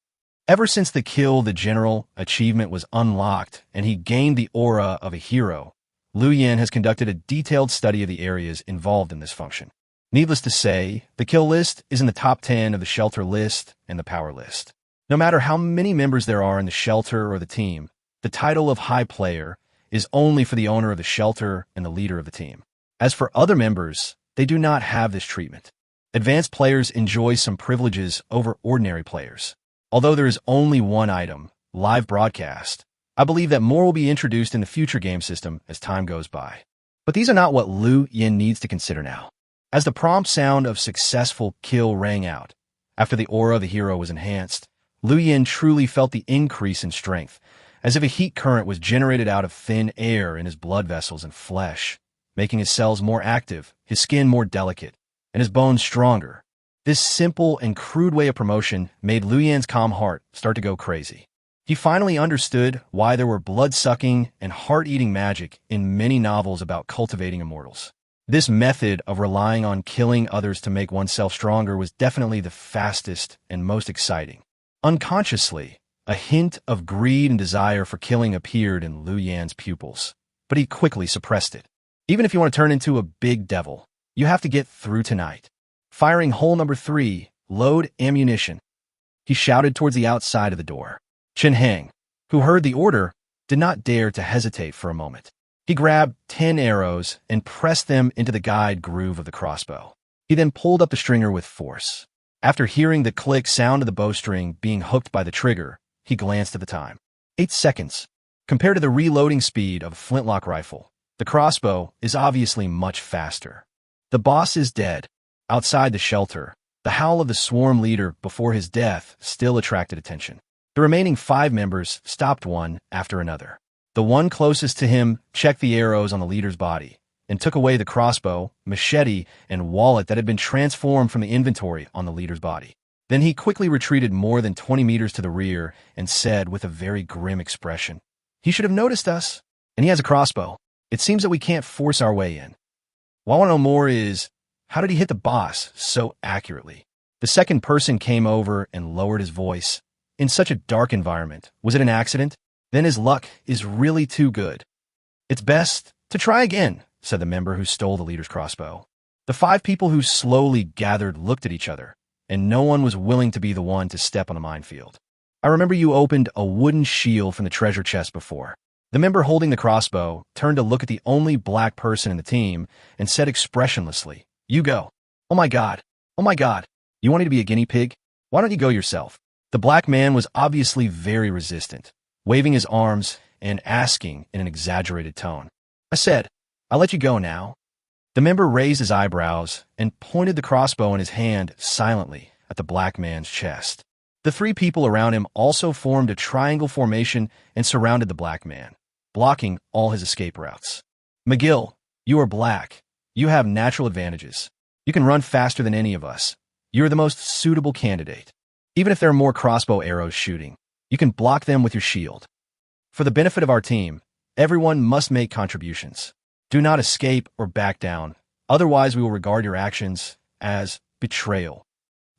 Ever since the Kill the General achievement was unlocked and he gained the aura of a hero, Liu Yin has conducted a detailed study of the areas involved in this function. Needless to say, the kill list is in the top 10 of the shelter list and the power list. No matter how many members there are in the shelter or the team, the title of high player is only for the owner of the shelter and the leader of the team. As for other members, they do not have this treatment. Advanced players enjoy some privileges over ordinary players. Although there is only one item, live broadcast, I believe that more will be introduced in the future game system as time goes by. But these are not what Liu Yin needs to consider now. As the prompt sound of successful kill rang out, after the aura of the hero was enhanced, Liu Yin truly felt the increase in strength, as if a heat current was generated out of thin air in his blood vessels and flesh, making his cells more active, his skin more delicate, and his bones stronger. This simple and crude way of promotion made Liu Yin's calm heart start to go crazy. He finally understood why there were blood-sucking and heart-eating magic in many novels about cultivating immortals. This method of relying on killing others to make oneself stronger was definitely the fastest and most exciting. Unconsciously, a hint of greed and desire for killing appeared in Liu Yin's pupils, but he quickly suppressed it. Even if you want to turn into a big devil, you have to get through tonight. Firing hole number 3, load ammunition. He shouted towards the outside of the door. Chen Heng, who heard the order, did not dare to hesitate for a moment. He grabbed 10 arrows and pressed them into the guide groove of the crossbow. He then pulled up the stringer with force. After hearing the click sound of the bowstring being hooked by the trigger, he glanced at the time. 8 seconds. Compared to the reloading speed of a flintlock rifle, the crossbow is obviously much faster. The boss is dead. Outside the shelter, the howl of the swarm leader before his death still attracted attention. The remaining 5 members stopped one after another. The one closest to him checked the arrows on the leader's body and took away the crossbow, machete, and wallet that had been transformed from the inventory on the leader's body. Then he quickly retreated more than 20 meters to the rear and said with a very grim expression, "He should have noticed us, and he has a crossbow. It seems that we can't force our way in." What I want to know more is, how did he hit the boss so accurately? The second person came over and lowered his voice. In such a dark environment, was it an accident? Then his luck is really too good. "It's best to try again," said the member who stole the leader's crossbow. The 5 people who slowly gathered looked at each other, and no one was willing to be the one to step on the minefield. "I remember you opened a wooden shield from the treasure chest before." The member holding the crossbow turned to look at the only black person in the team and said expressionlessly, "You go." "Oh my God. Oh my God. You want me to be a guinea pig? Why don't you go yourself?" The black man was obviously very resistant, waving his arms and asking in an exaggerated tone. "I said, I'll let you go now." The member raised his eyebrows and pointed the crossbow in his hand silently at the black man's chest. The 3 people around him also formed a triangle formation and surrounded the black man, blocking all his escape routes. "McGill, you are black. You have natural advantages. You can run faster than any of us. You are the most suitable candidate. Even if there are more crossbow arrows shooting, you can block them with your shield. For the benefit of our team, everyone must make contributions. Do not escape or back down, otherwise we will regard your actions as betrayal."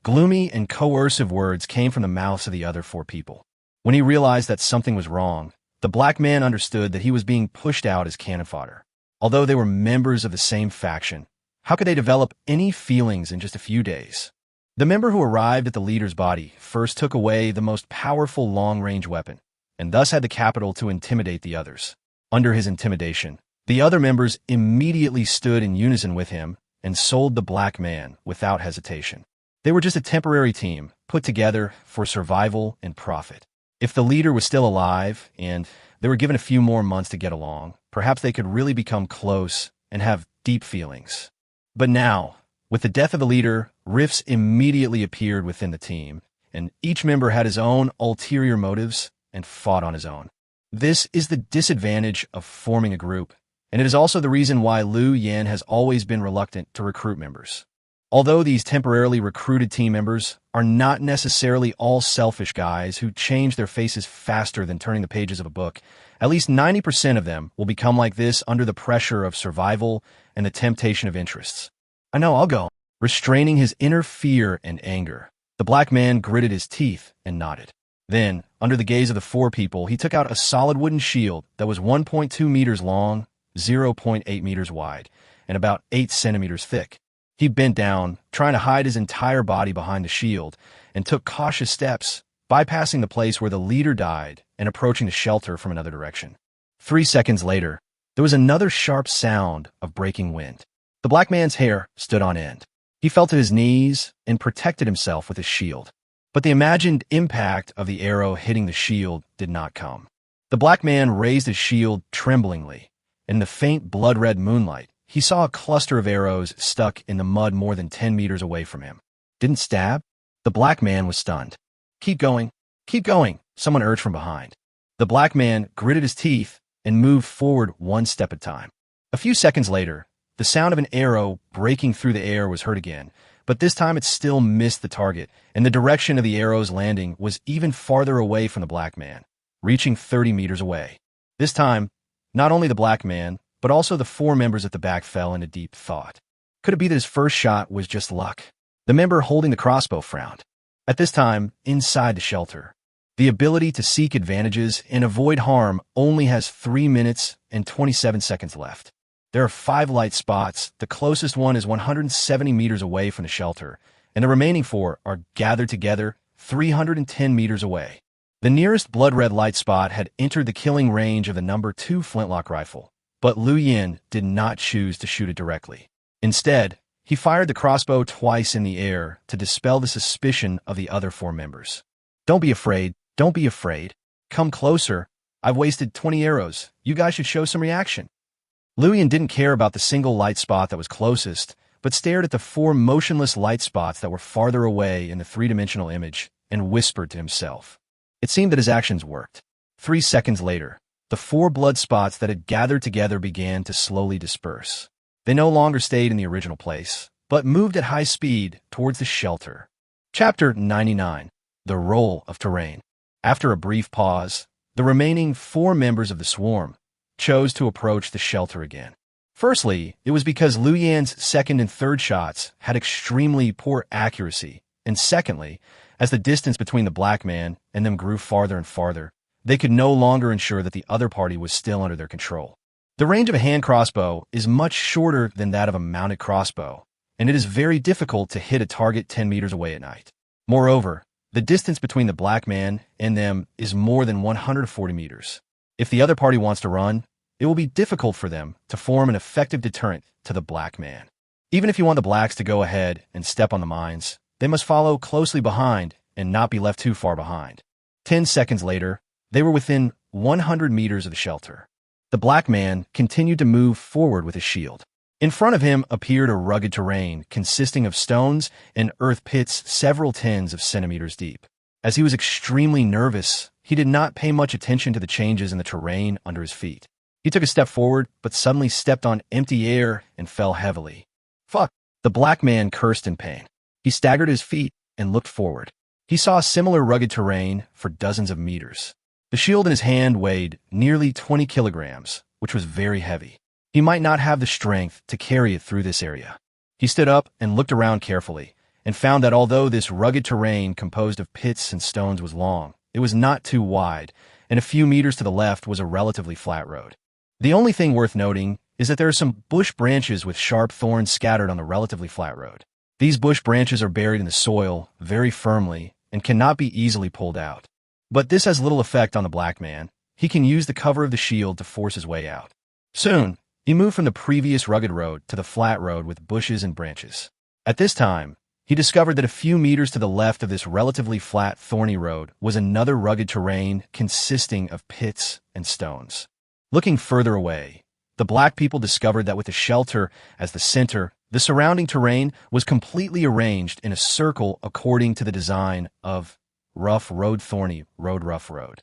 Gloomy and coercive words came from the mouths of the other 4 people. When he realized that something was wrong, the black man understood that he was being pushed out as cannon fodder. Although they were members of the same faction, how could they develop any feelings in just a few days? The member who arrived at the leader's body first took away the most powerful long-range weapon, and thus had the capital to intimidate the others. Under his intimidation, the other members immediately stood in unison with him and sold the black man without hesitation. They were just a temporary team, put together for survival and profit. If the leader was still alive, and they were given a few more months to get along, perhaps they could really become close and have deep feelings. But now, with the death of the leader, rifts immediately appeared within the team, and each member had his own ulterior motives and fought on his own. This is the disadvantage of forming a group, and it is also the reason why Liu Yan has always been reluctant to recruit members. Although these temporarily recruited team members are not necessarily all selfish guys who change their faces faster than turning the pages of a book, at least 90% of them will become like this under the pressure of survival and the temptation of interests. "I know, I'll go." Restraining his inner fear and anger, the black man gritted his teeth and nodded. Then, under the gaze of the 4 people, he took out a solid wooden shield that was 1.2 meters long, 0.8 meters wide, and about 8 centimeters thick. He bent down, trying to hide his entire body behind the shield, and took cautious steps, bypassing the place where the leader died and approaching the shelter from another direction. 3 seconds later, there was another sharp sound of breaking wind. The black man's hair stood on end. He fell to his knees and protected himself with his shield. But the imagined impact of the arrow hitting the shield did not come. The black man raised his shield tremblingly. In the faint blood-red moonlight, he saw a cluster of arrows stuck in the mud more than 10 meters away from him. "Didn't stab?" The black man was stunned. Keep going, someone urged from behind. The black man gritted his teeth and moved forward 1 step at a time. A few seconds later, the sound of an arrow breaking through the air was heard again, but this time it still missed the target, and the direction of the arrow's landing was even farther away from the black man, reaching 30 meters away. This time, not only the black man, but also the 4 members at the back fell into deep thought. Could it be that his first shot was just luck? The member holding the crossbow frowned. At this time, inside the shelter, the ability to seek advantages and avoid harm only has 3 minutes and 27 seconds left. There are 5 light spots. The closest one is 170 meters away from the shelter, and the remaining 4 are gathered together 310 meters away. The nearest blood-red light spot had entered the killing range of the number 2 flintlock rifle, but Liu Yan did not choose to shoot it directly. Instead, He fired the crossbow twice in the air to dispel the suspicion of the other 4 members. Don't be afraid. Don't be afraid. Come closer. I've wasted 20 arrows. You guys should show some reaction. Liu Yan didn't care about the single light spot that was closest, but stared at the 4 motionless light spots that were farther away in the 3-dimensional image and whispered to himself. It seemed that his actions worked. 3 seconds later, the 4 blood spots that had gathered together began to slowly disperse. They no longer stayed in the original place, but moved at high speed towards the shelter. Chapter 99. The Role of Terrain. After a brief pause, the remaining 4 members of the swarm chose to approach the shelter again. Firstly, it was because Liu Yan's second and third shots had extremely poor accuracy, and secondly, as the distance between the black man and them grew farther and farther, they could no longer ensure that the other party was still under their control. The range of a hand crossbow is much shorter than that of a mounted crossbow, and it is very difficult to hit a target 10 meters away at night. Moreover, the distance between the black man and them is more than 140 meters. If the other party wants to run, it will be difficult for them to form an effective deterrent to the black man. Even if you want the blacks to go ahead and step on the mines, they must follow closely behind and not be left too far behind. 10 seconds later, they were within 100 meters of the shelter. The black man continued to move forward with his shield. In front of him appeared a rugged terrain consisting of stones and earth pits several tens of centimeters deep. As he was extremely nervous, he did not pay much attention to the changes in the terrain under his feet. He took a step forward, but suddenly stepped on empty air and fell heavily. Fuck! The black man cursed in pain. He staggered his feet and looked forward. He saw similar rugged terrain for dozens of meters. The shield in his hand weighed nearly 20 kilograms, which was very heavy. He might not have the strength to carry it through this area. He stood up and looked around carefully, and found that although this rugged terrain composed of pits and stones was long, it was not too wide, and a few meters to the left was a relatively flat road. The only thing worth noting is that there are some bush branches with sharp thorns scattered on the relatively flat road. These bush branches are buried in the soil very firmly and cannot be easily pulled out. But this has little effect on the black man. He can use the cover of the shield to force his way out. Soon, he moved from the previous rugged road to the flat road with bushes and branches. At this time, he discovered that a few meters to the left of this relatively flat, thorny road was another rugged terrain consisting of pits and stones. Looking further away, the black people discovered that with the shelter as the center, the surrounding terrain was completely arranged in a circle according to the design of rough road thorny road rough road.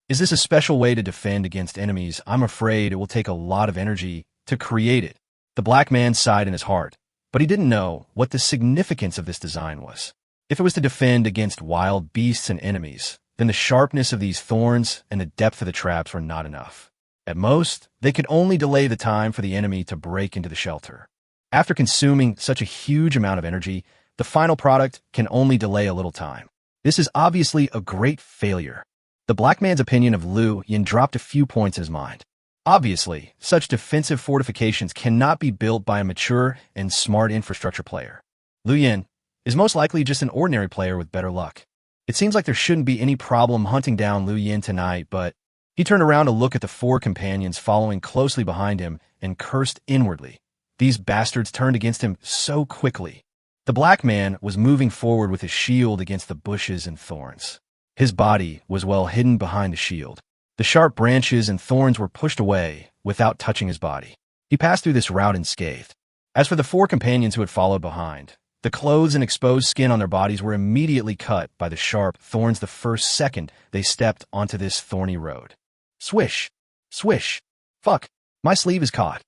Is this a special way to defend against enemies? I'm afraid it will take a lot of energy to create it. The black man sighed in his heart, but he didn't know what the significance of this design was. If it was to defend against wild beasts and enemies, then the sharpness of these thorns and the depth of the traps were not enough. At most, they could only delay the time for the enemy to break into the shelter. After consuming such a huge amount of energy, the final product can only delay a little time. This is obviously a great failure. The black man's opinion of Liu Yan dropped a few points in his mind. Obviously, such defensive fortifications cannot be built by a mature and smart infrastructure player. Liu Yan is most likely just an ordinary player with better luck. It seems like there shouldn't be any problem hunting down Liu Yan tonight, but he turned around to look at the 4 companions following closely behind him and cursed inwardly. These bastards turned against him so quickly. The black man was moving forward with his shield against the bushes and thorns. His body was well hidden behind the shield. The sharp branches and thorns were pushed away without touching his body. He passed through this route unscathed. As for the 4 companions who had followed behind, the clothes and exposed skin on their bodies were immediately cut by the sharp thorns the first second they stepped onto this thorny road. Swish! Swish! Fuck! My sleeve is caught.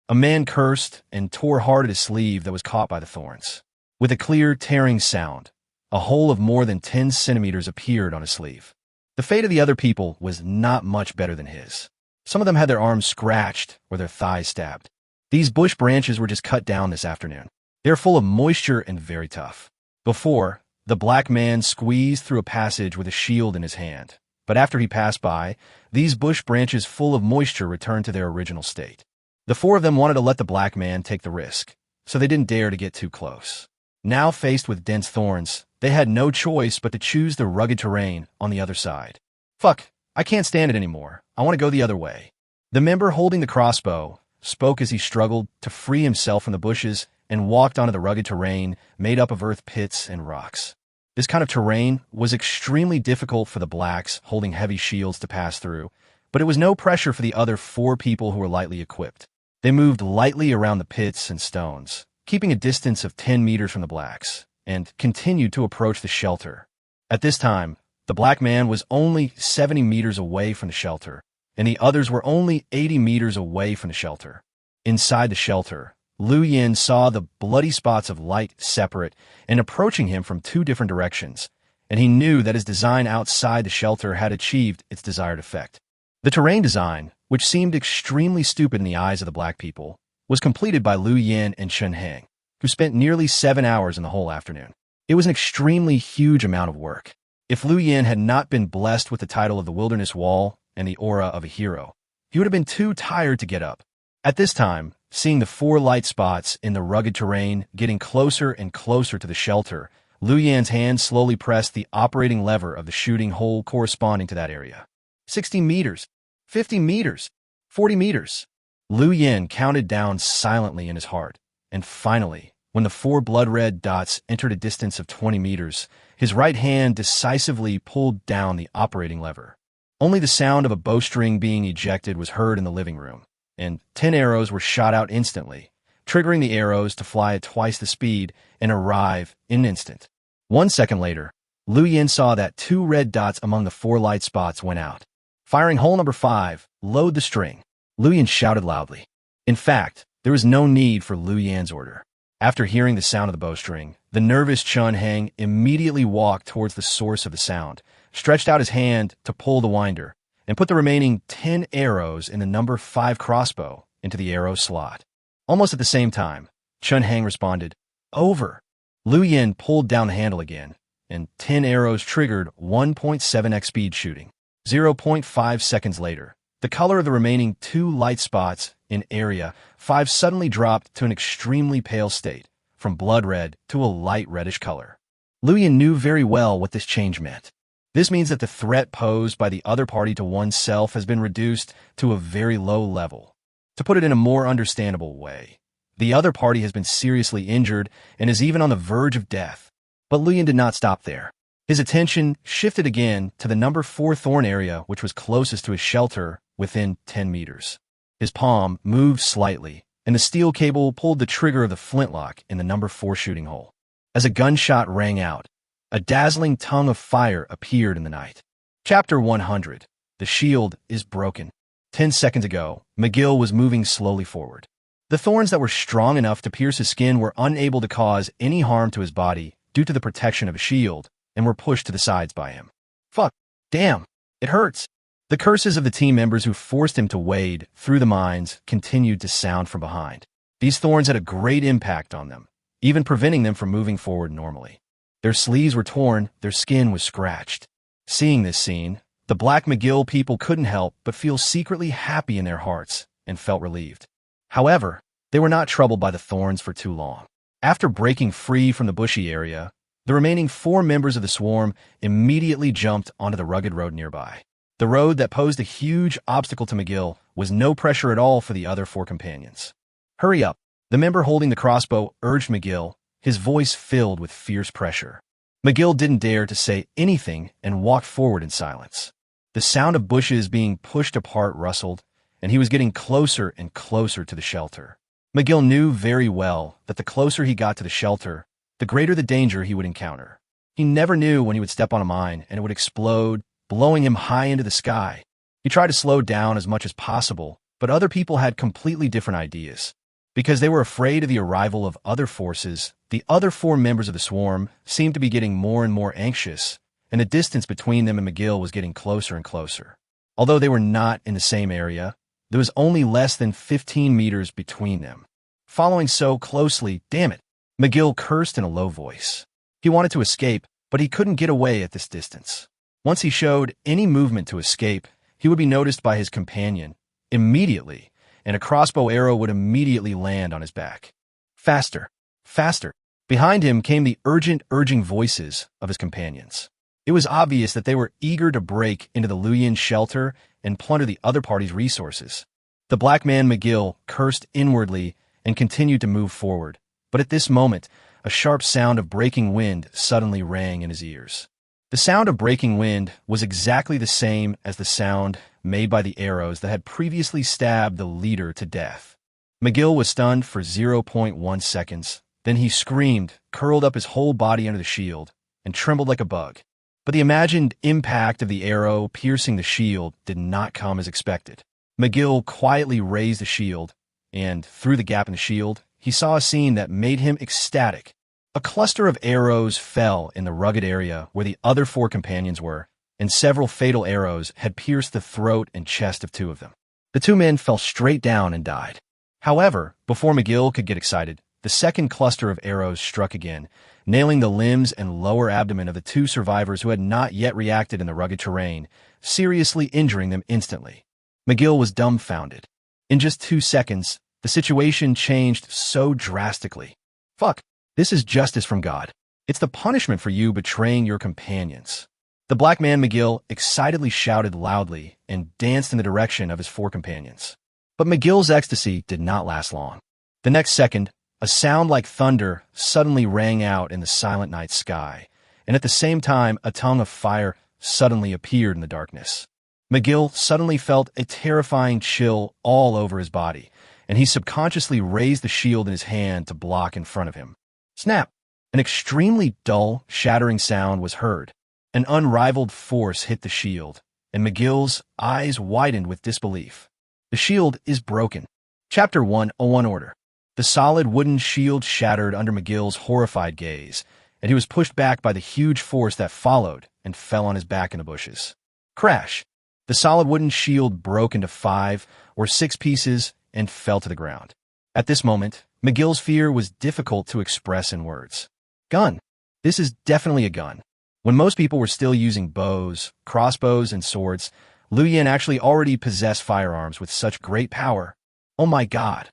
A man cursed and tore hard at his sleeve that was caught by the thorns. With a clear, tearing sound, a hole of more than 10 centimeters appeared on his sleeve. The fate of the other people was not much better than his. Some of them had their arms scratched or their thighs stabbed. These bush branches were just cut down this afternoon. They are full of moisture and very tough. Before, the black man squeezed through a passage with a shield in his hand. But after he passed by, these bush branches full of moisture returned to their original state. The 4 of them wanted to let the black man take the risk, so they didn't dare to get too close. Now faced with dense thorns, they had no choice but to choose the rugged terrain on the other side. Fuck, I can't stand it anymore. I want to go the other way. The member holding the crossbow spoke as he struggled to free himself from the bushes and walked onto the rugged terrain made up of earth pits and rocks. This kind of terrain was extremely difficult for the blacks holding heavy shields to pass through, but it was no pressure for the other 4 people who were lightly equipped. They moved lightly around the pits and stones, keeping a distance of 10 meters from the blacks, and continued to approach the shelter. At this time, the black man was only 70 meters away from the shelter, and the others were only 80 meters away from the shelter. Inside the shelter, Liu Yin saw the bloody spots of light separate and approaching him from 2 different directions, and he knew that his design outside the shelter had achieved its desired effect. The terrain design, which seemed extremely stupid in the eyes of the black people, was completed by Liu Yin and Chen Heng, who spent nearly 7 hours in the whole afternoon. It was an extremely huge amount of work. If Liu Yin had not been blessed with the title of the Wilderness Wall and the aura of a hero, he would have been too tired to get up. At this time, seeing the 4 light spots in the rugged terrain getting closer and closer to the shelter, Liu Yin's hand slowly pressed the operating lever of the shooting hole corresponding to that area. 60 meters, 50 meters, 40 meters. Liu Yin counted down silently in his heart, and finally, when the 4 blood-red dots entered a distance of 20 meters, his right hand decisively pulled down the operating lever. Only the sound of a bowstring being ejected was heard in the living room, and 10 arrows were shot out instantly, triggering the arrows to fly at twice the speed and arrive in an instant. 1 second later, Liu Yin saw that 2 red dots among the 4 light spots went out. Firing hole number 5, load the string. Liu Yin shouted loudly. In fact, there was no need for Liu Yin's order. After hearing the sound of the bowstring, the nervous Chen Heng immediately walked towards the source of the sound, stretched out his hand to pull the winder, and put the remaining 10 arrows in the number 5 crossbow into the arrow slot. Almost at the same time, Chen Heng responded, "Over." Liu Yin pulled down the handle again, and 10 arrows triggered 1.7x speed shooting. 0.5 seconds later, the color of the remaining 2 light spots in area 5 suddenly dropped to an extremely pale state, from blood red to a light reddish color. Liu Yin knew very well what this change meant. This means that the threat posed by the other party to oneself has been reduced to a very low level. To put it in a more understandable way, the other party has been seriously injured and is even on the verge of death. But Liu Yin did not stop there. His attention shifted again to the number 4 thorn area, which was closest to his shelter within 10 meters. His palm moved slightly, and the steel cable pulled the trigger of the flintlock in the number 4 shooting hole. As a gunshot rang out, a dazzling tongue of fire appeared in the night. Chapter 100. The shield is broken. 10 seconds ago, McGill was moving slowly forward. The thorns that were strong enough to pierce his skin were unable to cause any harm to his body due to the protection of a shield, and were pushed to the sides by him. Fuck. Damn. It hurts. The curses of the team members who forced him to wade through the mines continued to sound from behind. These thorns had a great impact on them, even preventing them from moving forward normally. Their sleeves were torn, their skin was scratched. Seeing this scene, the Black McGill people couldn't help but feel secretly happy in their hearts and felt relieved. However, they were not troubled by the thorns for too long. After breaking free from the bushy area, the remaining 4 members of the swarm immediately jumped onto the rugged road nearby. The road that posed a huge obstacle to McGill was no pressure at all for the other 4 companions. Hurry up, the member holding the crossbow urged McGill, his voice filled with fierce pressure. McGill didn't dare to say anything and walked forward in silence. The sound of bushes being pushed apart rustled, and he was getting closer and closer to the shelter. McGill knew very well that the closer he got to the shelter, the greater the danger he would encounter. He never knew when he would step on a mine and it would explode, blowing him high into the sky. He tried to slow down as much as possible, but other people had completely different ideas. Because they were afraid of the arrival of other forces, the other 4 members of the swarm seemed to be getting more and more anxious, and the distance between them and McGill was getting closer and closer. Although they were not in the same area, there was only less than 15 meters between them. Following so closely, damn it, McGill cursed in a low voice. He wanted to escape, but he couldn't get away at this distance. Once he showed any movement to escape, he would be noticed by his companion immediately, and a crossbow arrow would immediately land on his back. Faster, faster. Behind him came the urging voices of his companions. It was obvious that they were eager to break into the Liu Yin shelter and plunder the other party's resources. The black man McGill cursed inwardly and continued to move forward, But at this moment, a sharp sound of breaking wind suddenly rang in his ears. The sound of breaking wind was exactly the same as the sound made by the arrows that had previously stabbed the leader to death. McGill was stunned for 0.1 seconds. Then he screamed, curled up his whole body under the shield, and trembled like a bug. But the imagined impact of the arrow piercing the shield did not come as expected. McGill quietly raised the shield, and through the gap in the shield, he saw a scene that made him ecstatic. A cluster of arrows fell in the rugged area where the other 4 companions were, and several fatal arrows had pierced the throat and chest of 2 of them. The 2 men fell straight down and died. However, before McGill could get excited, the second cluster of arrows struck again, nailing the limbs and lower abdomen of the 2 survivors who had not yet reacted in the rugged terrain, seriously injuring them instantly. McGill was dumbfounded. In just 2 seconds, the situation changed so drastically. Fuck, this is justice from God. It's the punishment for you betraying your companions. The black man McGill excitedly shouted loudly and danced in the direction of his 4 companions. But McGill's ecstasy did not last long. The next second, a sound like thunder suddenly rang out in the silent night sky, and at the same time, a tongue of fire suddenly appeared in the darkness. McGill suddenly felt a terrifying chill all over his body, and he subconsciously raised the shield in his hand to block in front of him. Snap! An extremely dull, shattering sound was heard. An unrivaled force hit the shield, and McGill's eyes widened with disbelief. The shield is broken. Chapter 101 Order. The solid wooden shield shattered under McGill's horrified gaze, and he was pushed back by the huge force that followed and fell on his back in the bushes. Crash! The solid wooden shield broke into 5 or 6 pieces and fell to the ground. At this moment, McGill's fear was difficult to express in words. Gun. This is definitely a gun. When most people were still using bows, crossbows, and swords, Liu Yan actually already possessed firearms with such great power. Oh my God.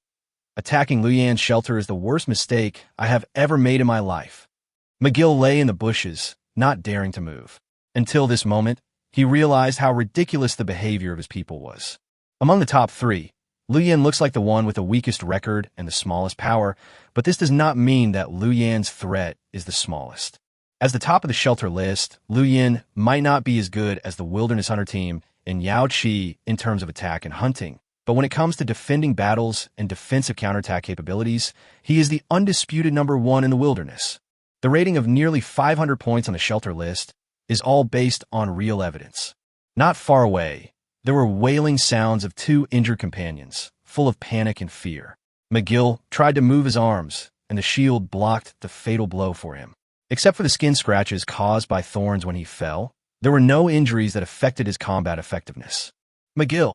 Attacking Liu Yan's shelter is the worst mistake I have ever made in my life. McGill lay in the bushes, not daring to move. Until this moment, he realized how ridiculous the behavior of his people was. Among the top 3, Liu Yan looks like the one with the weakest record and the smallest power, but this does not mean that Liu Yan's threat is the smallest. As the top of the shelter list, Liu Yan might not be as good as the Wilderness Hunter team and Yao Qi in terms of attack and hunting, but when it comes to defending battles and defensive counterattack capabilities, he is the undisputed number 1 in the wilderness. The rating of nearly 500 points on the shelter list is all based on real evidence. Not far away, there were wailing sounds of 2 injured companions, full of panic and fear. McGill tried to move his arms, and the shield blocked the fatal blow for him. Except for the skin scratches caused by thorns when he fell, there were no injuries that affected his combat effectiveness. McGill,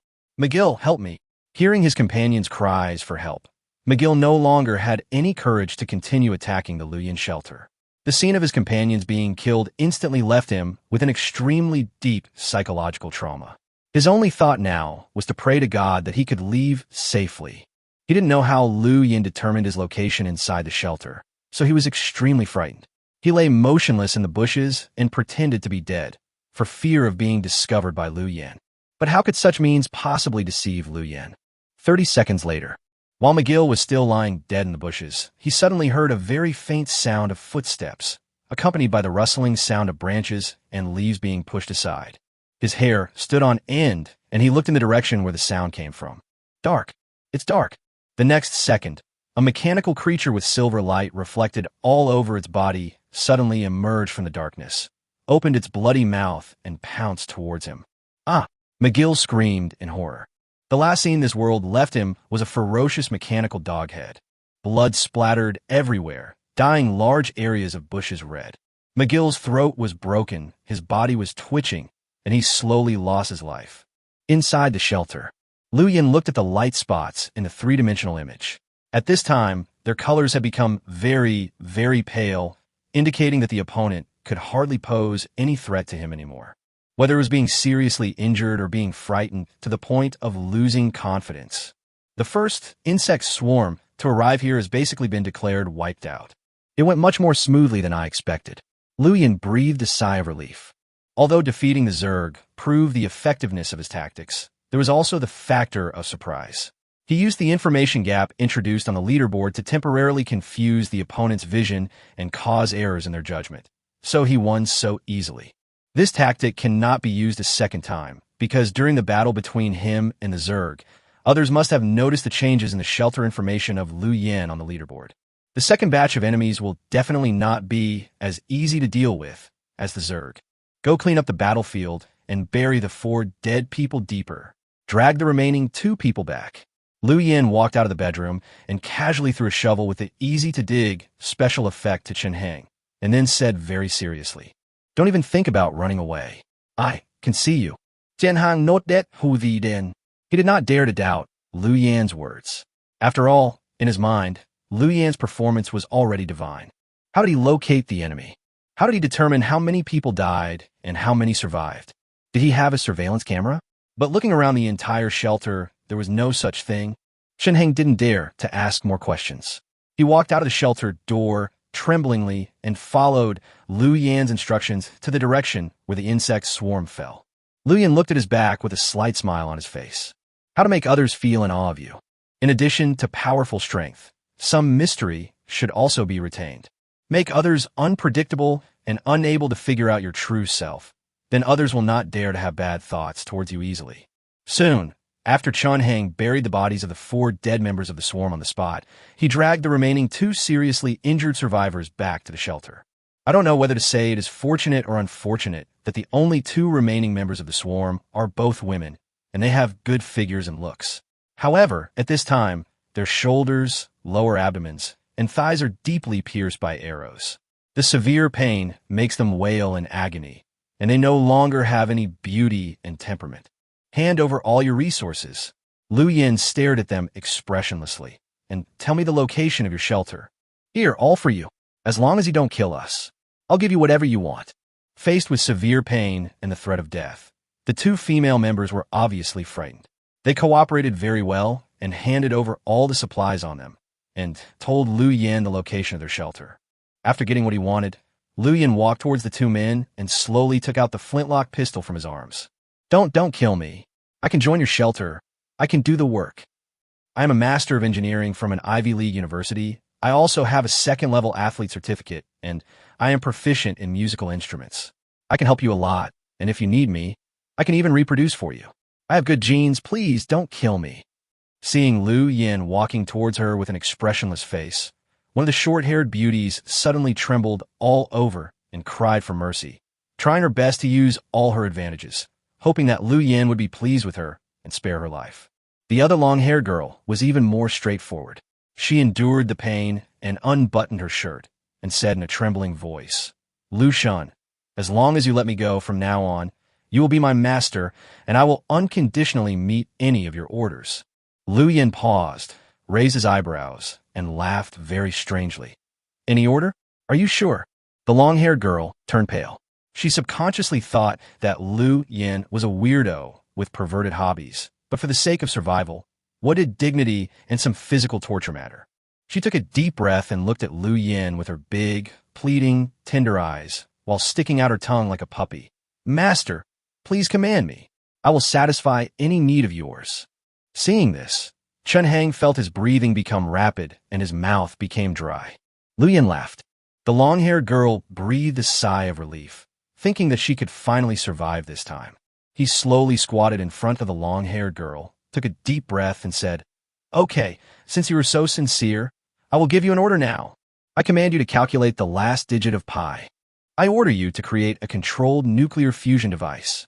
help me. Hearing his companions' cries for help, McGill no longer had any courage to continue attacking the Liu Yan shelter. The scene of his companions being killed instantly left him with an extremely deep psychological trauma. His only thought now was to pray to God that he could leave safely. He didn't know how Liu Yan determined his location inside the shelter, so he was extremely frightened. He lay motionless in the bushes and pretended to be dead, for fear of being discovered by Liu Yan. But how could such means possibly deceive Liu Yan? 30 seconds later, while McGill was still lying dead in the bushes, he suddenly heard a very faint sound of footsteps, accompanied by the rustling sound of branches and leaves being pushed aside. His hair stood on end, and he looked in the direction where the sound came from. Dark. It's dark. The next second, a mechanical creature with silver light reflected all over its body suddenly emerged from the darkness, opened its bloody mouth, and pounced towards him. Ah! McGill screamed in horror. The last scene this world left him was a ferocious mechanical doghead. Blood splattered everywhere, dyeing large areas of bushes red. McGill's throat was broken, his body was twitching, and he slowly lost his life. Inside the shelter, Liu Yan looked at the light spots in the 3-dimensional image. At this time, their colors had become very, very pale, indicating that the opponent could hardly pose any threat to him anymore. Whether it was being seriously injured or being frightened to the point of losing confidence. The first insect swarm to arrive here has basically been declared wiped out. It went much more smoothly than I expected. Liu Yan breathed a sigh of relief. Although defeating the Zerg proved the effectiveness of his tactics, there was also the factor of surprise. He He used the information gap introduced on the leaderboard to temporarily confuse the opponent's vision and cause errors in their judgment. So he won so easily. This tactic cannot be used a second time, because during the battle between him and the Zerg, others must have noticed the changes in the shelter information of Lu Yen on the leaderboard. The second batch of enemies will definitely not be as easy to deal with as the Zerg. Go clean up the battlefield and bury the 4 dead people deeper. Drag the remaining 2 people back. Lu Yen walked out of the bedroom and casually threw a shovel with the easy-to-dig special effect to Chen Hang, and then said very seriously, "Don't even think about running away. I can see you." Chen Hang not that who thee den. He did not dare to doubt Lu Yan's words. After all, in his mind, Lu Yan's performance was already divine. How did he locate the enemy? How did he determine how many people died and how many survived? Did he have a surveillance camera? But looking around the entire shelter, there was no such thing. Chen Hang didn't dare to ask more questions. He walked out of the shelter door tremblingly and followed Lu Yan's instructions to the direction where the insect swarm fell. Lu Yan looked at his back with a slight smile on his face. How to make others feel in awe of you. In addition to powerful strength, some mystery should also be retained. Make others unpredictable and unable to figure out your true self. Then others will not dare to have bad thoughts towards you easily. Soon, after Chen Hang buried the bodies of the 4 dead members of the swarm on the spot, he dragged the remaining 2 seriously injured survivors back to the shelter. I don't know whether to say it is fortunate or unfortunate that the only 2 remaining members of the swarm are both women, and they have good figures and looks. However, at this time, their shoulders, lower abdomens, and thighs are deeply pierced by arrows. The severe pain makes them wail in agony, and they no longer have any beauty and temperament. Hand over all your resources. Lu Yen stared at them expressionlessly. And tell me the location of your shelter. Here, all for you. As long as you don't kill us. I'll give you whatever you want. Faced with severe pain and the threat of death, the 2 female members were obviously frightened. They cooperated very well and handed over all the supplies on them, and told Lu Yen the location of their shelter. After getting what he wanted, Lu Yen walked towards the 2 men and slowly took out the flintlock pistol from his arms. Don't kill me. I can join your shelter. I can do the work. I am a master of engineering from an Ivy League university. I also have a 2nd-level athlete certificate, and I am proficient in musical instruments. I can help you a lot, and if you need me, I can even reproduce for you. I have good genes. Please don't kill me. Seeing Lu Yen walking towards her with an expressionless face, one of the short-haired beauties suddenly trembled all over and cried for mercy, trying her best to use all her advantages, hoping that Lu Yen would be pleased with her and spare her life. The other long-haired girl was even more straightforward. She endured the pain and unbuttoned her shirt and said in a trembling voice, "Lu Shan, as long as you let me go from now on, you will be my master, and I will unconditionally meet any of your orders." Lu Yen paused, raised his eyebrows, and laughed very strangely. "Any order? Are you sure?" The long-haired girl turned pale. She subconsciously thought that Lu Yen was a weirdo with perverted hobbies, but for the sake of survival, what did dignity and some physical torture matter? She took a deep breath and looked at Lu Yen with her big, pleading, tender eyes, while sticking out her tongue like a puppy. "Master, please command me. I will satisfy any need of yours." Seeing this, Chen Hang felt his breathing become rapid and his mouth became dry. Lu Yen laughed. The long-haired girl breathed a sigh of relief, thinking that she could finally survive this time. He slowly squatted in front of the long-haired girl, took a deep breath, and said, "Okay, since you are so sincere, I will give you an order now. I command you to calculate the last digit of pi. I order you to create a controlled nuclear fusion device.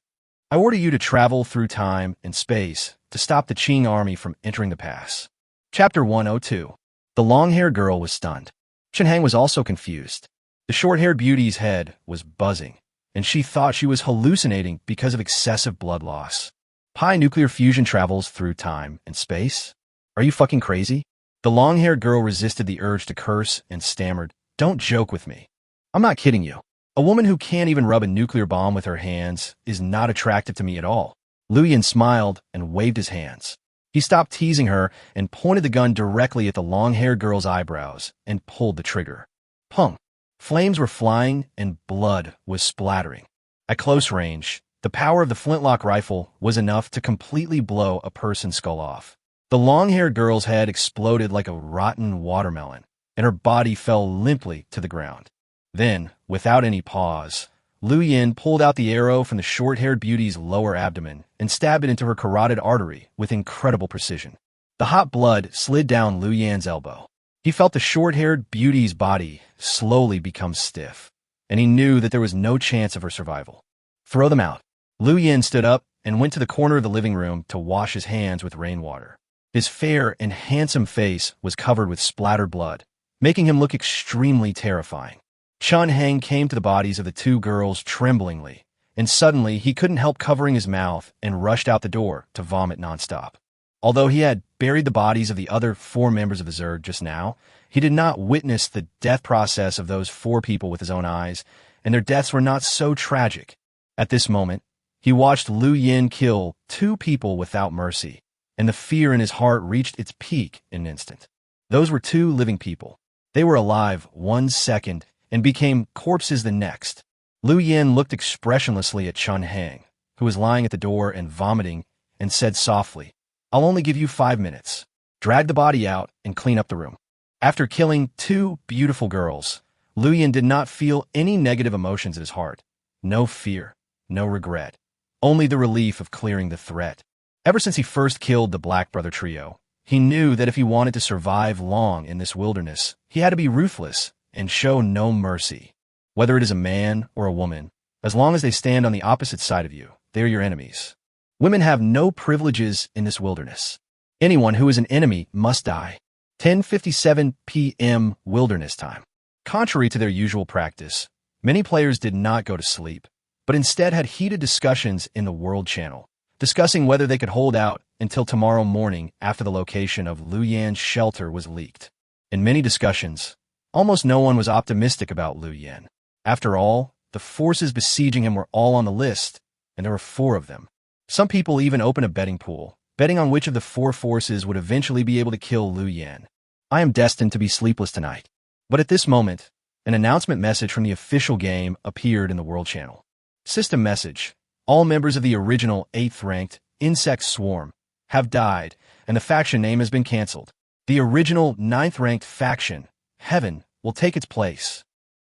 I order you to travel through time and space to stop the Qing army from entering the pass." Chapter 102. The long-haired girl was stunned. Chen Hang was also confused. The short-haired beauty's head was buzzing, and she thought she was hallucinating because of excessive blood loss. Pi nuclear fusion travels through time and space? Are you fucking crazy? The long-haired girl resisted the urge to curse and stammered, "Don't joke with me. I'm not kidding you. A woman who can't even rub a nuclear bomb with her hands is not attractive to me at all." Lu Yen smiled and waved his hands. He stopped teasing her and pointed the gun directly at the long-haired girl's eyebrows and pulled the trigger. Pung! Flames were flying and blood was splattering. At close range, the power of the flintlock rifle was enough to completely blow a person's skull off. The long-haired girl's head exploded like a rotten watermelon, and her body fell limply to the ground. Then, without any pause, Lu Yin pulled out the arrow from the short-haired beauty's lower abdomen and stabbed it into her carotid artery with incredible precision. The hot blood slid down Lu Yan's elbow. He felt the short-haired beauty's body slowly become stiff, and he knew that there was no chance of her survival. Throw them out. Lu Yin stood up and went to the corner of the living room to wash his hands with rainwater. His fair and handsome face was covered with splattered blood, making him look extremely terrifying. Chun Heng came to the bodies of the two girls tremblingly, and suddenly he couldn't help covering his mouth and rushed out the door to vomit nonstop. Although he had buried the bodies of the other 4 members of the Zerg just now, he did not witness the death process of those 4 people with his own eyes, and their deaths were not so tragic. At this moment, he watched Lu Yin kill 2 people without mercy, and the fear in his heart reached its peak in an instant. Those were 2 living people. They were alive 1 second and became corpses the next. Lu Yin looked expressionlessly at Chun Heng, who was lying at the door and vomiting, and said softly, "I'll only give you 5 minutes. Drag the body out and clean up the room." After killing 2 beautiful girls, Lu Yin did not feel any negative emotions at his heart. No fear, no regret, only the relief of clearing the threat. Ever since he first killed the Black Brother trio, he knew that if he wanted to survive long in this wilderness, he had to be ruthless and show no mercy. Whether it is a man or a woman, as long as they stand on the opposite side of you, they are your enemies. Women have no privileges in this wilderness. Anyone who is an enemy must die. 10:57 p.m. Wilderness time. Contrary to their usual practice, many players did not go to sleep, but instead had heated discussions in the World Channel, discussing whether they could hold out until tomorrow morning after the location of Lu Yan's shelter was leaked. In many discussions, almost no one was optimistic about Lu Yan. After all, the forces besieging him were all on the list, and there were 4 of them. Some people even opened a betting pool, betting on which of the 4 forces would eventually be able to kill Lu Yan. I am destined to be sleepless tonight. But at this moment, an announcement message from the official game appeared in the World Channel. System message: all members of the original 8th-ranked Insect Swarm have died, and the faction name has been cancelled. The original 9th-ranked faction, Heaven, will take its place.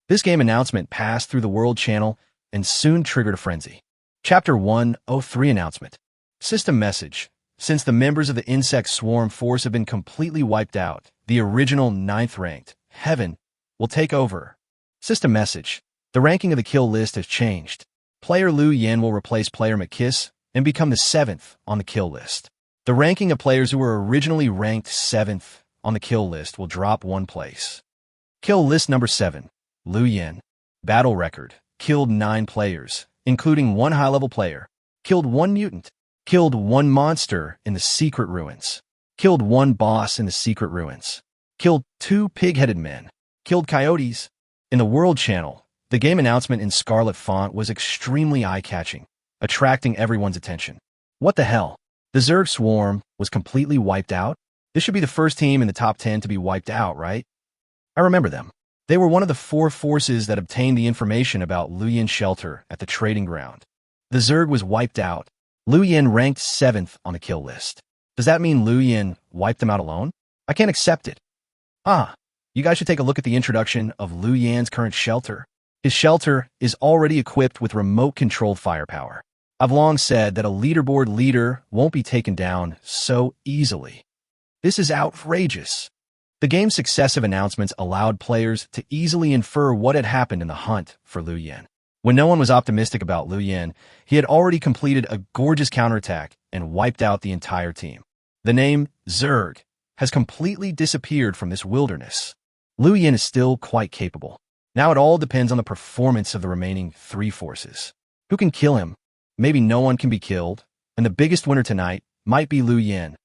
This game announcement passed through the World Channel and soon triggered a frenzy. Chapter 103 announcement. System message: since the members of the Insect Swarm force have been completely wiped out, the original 9th-ranked Heaven will take over. System message: the ranking of the kill list has changed. Player Lu Yin will replace player McKiss and become the 7th on the kill list. The ranking of players who were originally ranked 7th on the kill list will drop 1 place. Kill list number 7. Lu Yin. Battle record: killed 9 players, including 1 high-level player. Killed 1 mutant. Killed 1 monster in the secret ruins. Killed 1 boss in the secret ruins. Killed 2 pig-headed men. Killed coyotes. In the World Channel, the game announcement in scarlet font was extremely eye-catching, attracting everyone's attention. What the hell? The Zerg Swarm was completely wiped out? This should be the first team in the top 10 to be wiped out, right? I remember them. They were one of the 4 forces that obtained the information about Lu Yin's shelter at the trading ground. The Zerg was wiped out. Lu Yin ranked 7th on the kill list. Does that mean Lu Yin wiped them out alone? I can't accept it. You guys should take a look at the introduction of Lu Yan's current shelter. His shelter is already equipped with remote-controlled firepower. I've long said that a leaderboard leader won't be taken down so easily. This is outrageous. The game's successive announcements allowed players to easily infer what had happened in the hunt for Lu Yin. When no one was optimistic about Lu Yin, he had already completed a gorgeous counterattack and wiped out the entire team. The name Zerg has completely disappeared from this wilderness. Lu Yin is still quite capable. Now it all depends on the performance of the remaining 3 forces. Who can kill him? Maybe no one can be killed, and the biggest winner tonight might be Lu Yin.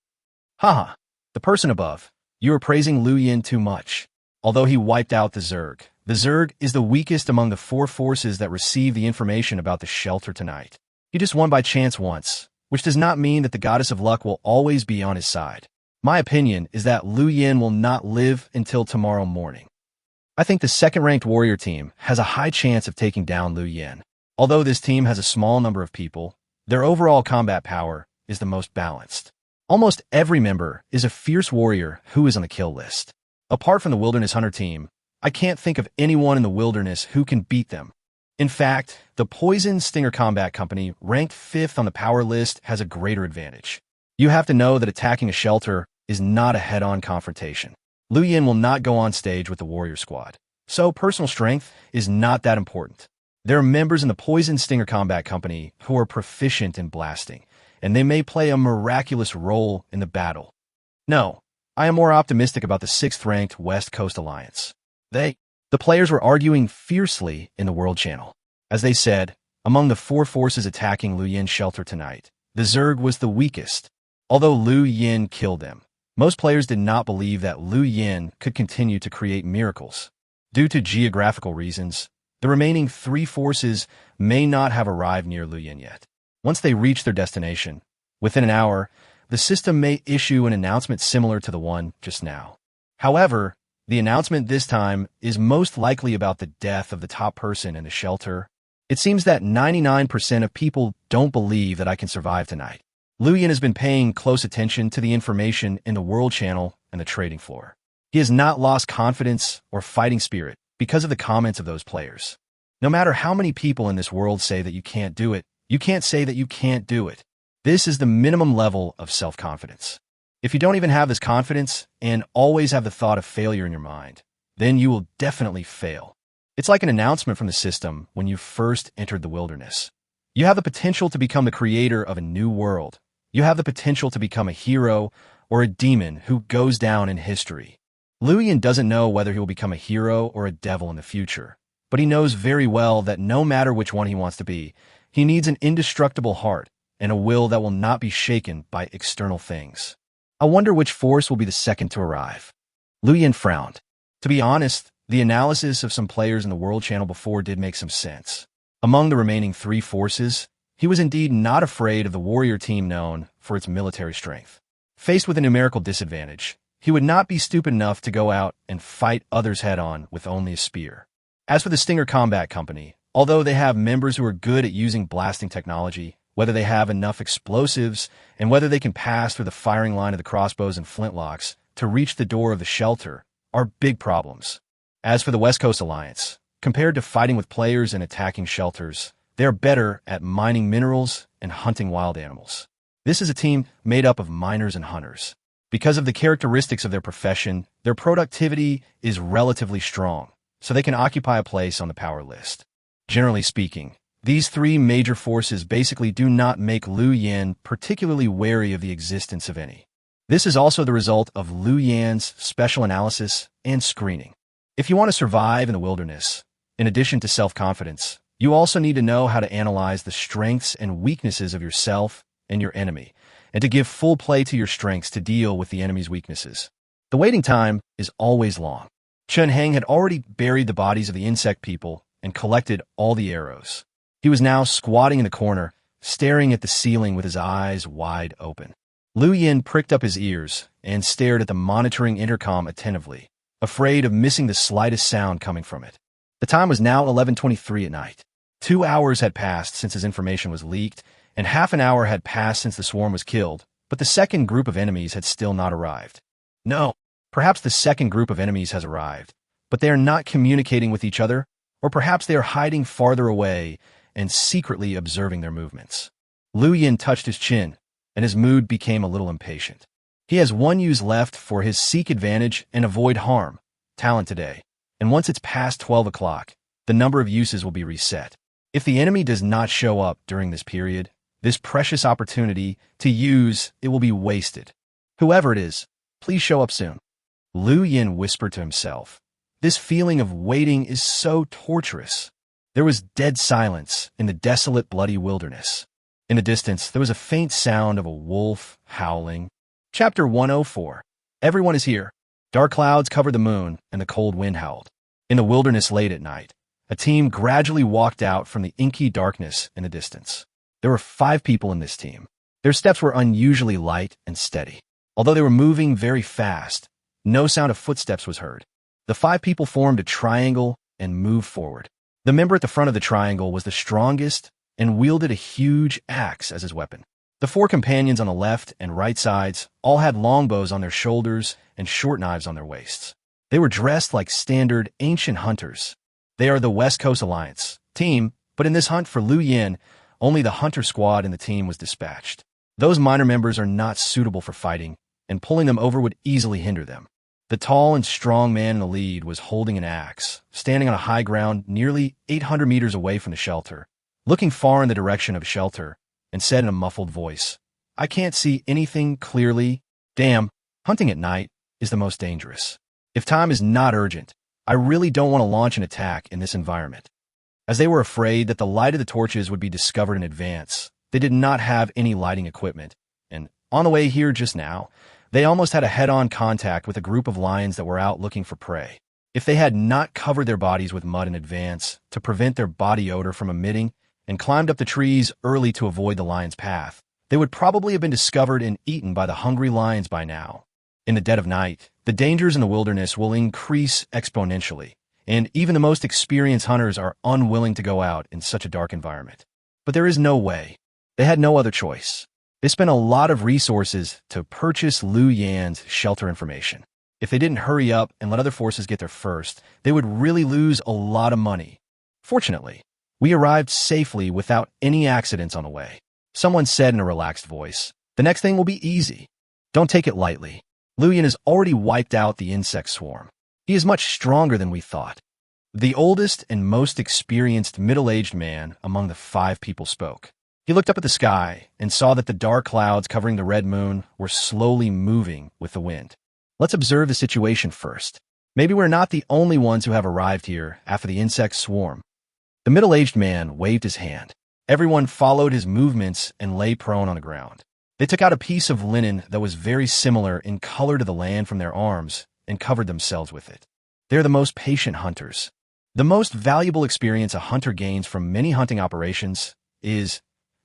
Haha, the person above. You are praising Lu Yin too much. Although he wiped out the Zerg is the weakest among the 4 forces that received the information about the shelter tonight. He just won by chance once, which does not mean that the goddess of luck will always be on his side. My opinion is that Lu Yin will not live until tomorrow morning. I think the 2nd-ranked warrior team has a high chance of taking down Lu Yin. Although this team has a small number of people, their overall combat power is the most balanced. Almost every member is a fierce warrior who is on the kill list. Apart from the Wilderness Hunter team, I can't think of anyone in the wilderness who can beat them. In fact, the Poison Stinger Combat Company, ranked 5th on the power list, has a greater advantage. You have to know that attacking a shelter is not a head-on confrontation. Lu Yin will not go on stage with the warrior squad, so personal strength is not that important. There are members in the Poison Stinger Combat Company who are proficient in blasting, and they may play a miraculous role in the battle. No, I am more optimistic about the 6th-ranked West Coast Alliance. The players were arguing fiercely in the World Channel. As they said, among the 4 forces attacking Lu Yin's shelter tonight, the Zerg was the weakest. Although Lu Yin killed them, most players did not believe that Lu Yin could continue to create miracles. Due to geographical reasons, the remaining 3 forces may not have arrived near Lu Yin yet. Once they reach their destination, within an hour, the system may issue an announcement similar to the one just now. However, the announcement this time is most likely about the death of the top person in the shelter. It seems that 99% of people don't believe that I can survive tonight. Lu Yin has been paying close attention to the information in the World Channel and the trading floor. He has not lost confidence or fighting spirit because of the comments of those players. No matter how many people in this world say that you can't do it, you can't say that you can't do it. This is the minimum level of self-confidence. If you don't even have this confidence and always have the thought of failure in your mind, then you will definitely fail. It's like an announcement from the system when you first entered the wilderness. You have the potential to become the creator of a new world. You have the potential to become a hero or a demon who goes down in history. Lu Yin doesn't know whether he will become a hero or a devil in the future, but he knows very well that no matter which one he wants to be, he needs an indestructible heart and a will that will not be shaken by external things. I wonder which force will be the second to arrive. Lu Yin frowned. To be honest, the analysis of some players in the World Channel before did make some sense. Among the remaining 3 forces, he was indeed not afraid of the warrior team known for its military strength. Faced with a numerical disadvantage, he would not be stupid enough to go out and fight others head-on with only a spear. As for the Stinger Combat Company, although they have members who are good at using blasting technology, whether they have enough explosives, and whether they can pass through the firing line of the crossbows and flintlocks to reach the door of the shelter, are big problems. As for the West Coast Alliance, compared to fighting with players and attacking shelters, they are better at mining minerals and hunting wild animals. This is a team made up of miners and hunters. Because of the characteristics of their profession, their productivity is relatively strong, so they can occupy a place on the power list. Generally speaking, these 3 major forces basically do not make Lu Yin particularly wary of the existence of any. This is also the result of Lu Yin's special analysis and screening. If you want to survive in the wilderness, in addition to self-confidence, you also need to know how to analyze the strengths and weaknesses of yourself and your enemy, and to give full play to your strengths to deal with the enemy's weaknesses. The waiting time is always long. Chen Heng had already buried the bodies of the insect people and collected all the arrows. He was now squatting in the corner, staring at the ceiling with his eyes wide open. Lu Yin pricked up his ears and stared at the monitoring intercom attentively, afraid of missing the slightest sound coming from it. The time was now 11:23 at night. 2 hours had passed since his information was leaked, and half an hour had passed since the swarm was killed, but the second group of enemies had still not arrived. No, perhaps the second group of enemies has arrived, but they are not communicating with each other, or perhaps they are hiding farther away and secretly observing their movements. Lu Yin touched his chin, and his mood became a little impatient. He has 1 use left for his seek advantage and avoid harm talent today, and once it's past 12 o'clock, the number of uses will be reset. If the enemy does not show up during this period, this precious opportunity to use it will be wasted. Whoever it is, please show up soon. Lu Yin whispered to himself. This feeling of waiting is so torturous. There was dead silence in the desolate, bloody wilderness. In the distance, there was a faint sound of a wolf howling. Chapter 104. Everyone is here. Dark clouds covered the moon, and the cold wind howled. In the wilderness late at night, a team gradually walked out from the inky darkness in the distance. There were 5 people in this team. Their steps were unusually light and steady. Although they were moving very fast, no sound of footsteps was heard. The 5 people formed a triangle and moved forward. The member at the front of the triangle was the strongest and wielded a huge axe as his weapon. The four companions on the left and right sides all had longbows on their shoulders and short knives on their waists. They were dressed like standard ancient hunters. They are the West Coast Alliance team, but in this hunt for Lu Yin, only the hunter squad in the team was dispatched. Those minor members are not suitable for fighting, and pulling them over would easily hinder them. The tall and strong man in the lead was holding an axe, standing on a high ground nearly 800 meters away from the shelter, looking far in the direction of the shelter, and said in a muffled voice, "I can't see anything clearly. Damn, hunting at night is the most dangerous. If time is not urgent, I really don't want to launch an attack in this environment." As they were afraid that the light of the torches would be discovered in advance, they did not have any lighting equipment, and on the way here just now, they almost had a head-on contact with a group of lions that were out looking for prey. If they had not covered their bodies with mud in advance to prevent their body odor from emitting and climbed up the trees early to avoid the lion's path, they would probably have been discovered and eaten by the hungry lions by now. In the dead of night, the dangers in the wilderness will increase exponentially, and even the most experienced hunters are unwilling to go out in such a dark environment. But there is no way. They had no other choice. They spent a lot of resources to purchase Lu Yan's shelter information. If they didn't hurry up and let other forces get there first, they would really lose a lot of money. Fortunately, we arrived safely without any accidents on the way. Someone said in a relaxed voice, "The next thing will be easy. Don't take it lightly. Lu Yan has already wiped out the insect swarm. He is much stronger than we thought." The oldest and most experienced middle-aged man among the 5 people spoke. He looked up at the sky and saw that the dark clouds covering the red moon were slowly moving with the wind. "Let's observe the situation first. Maybe we're not the only ones who have arrived here after the insect swarm." The middle-aged man waved his hand. Everyone followed his movements and lay prone on the ground. They took out a piece of linen that was very similar in color to the land from their arms and covered themselves with it. They're the most patient hunters. The most valuable experience a hunter gains from many hunting operations is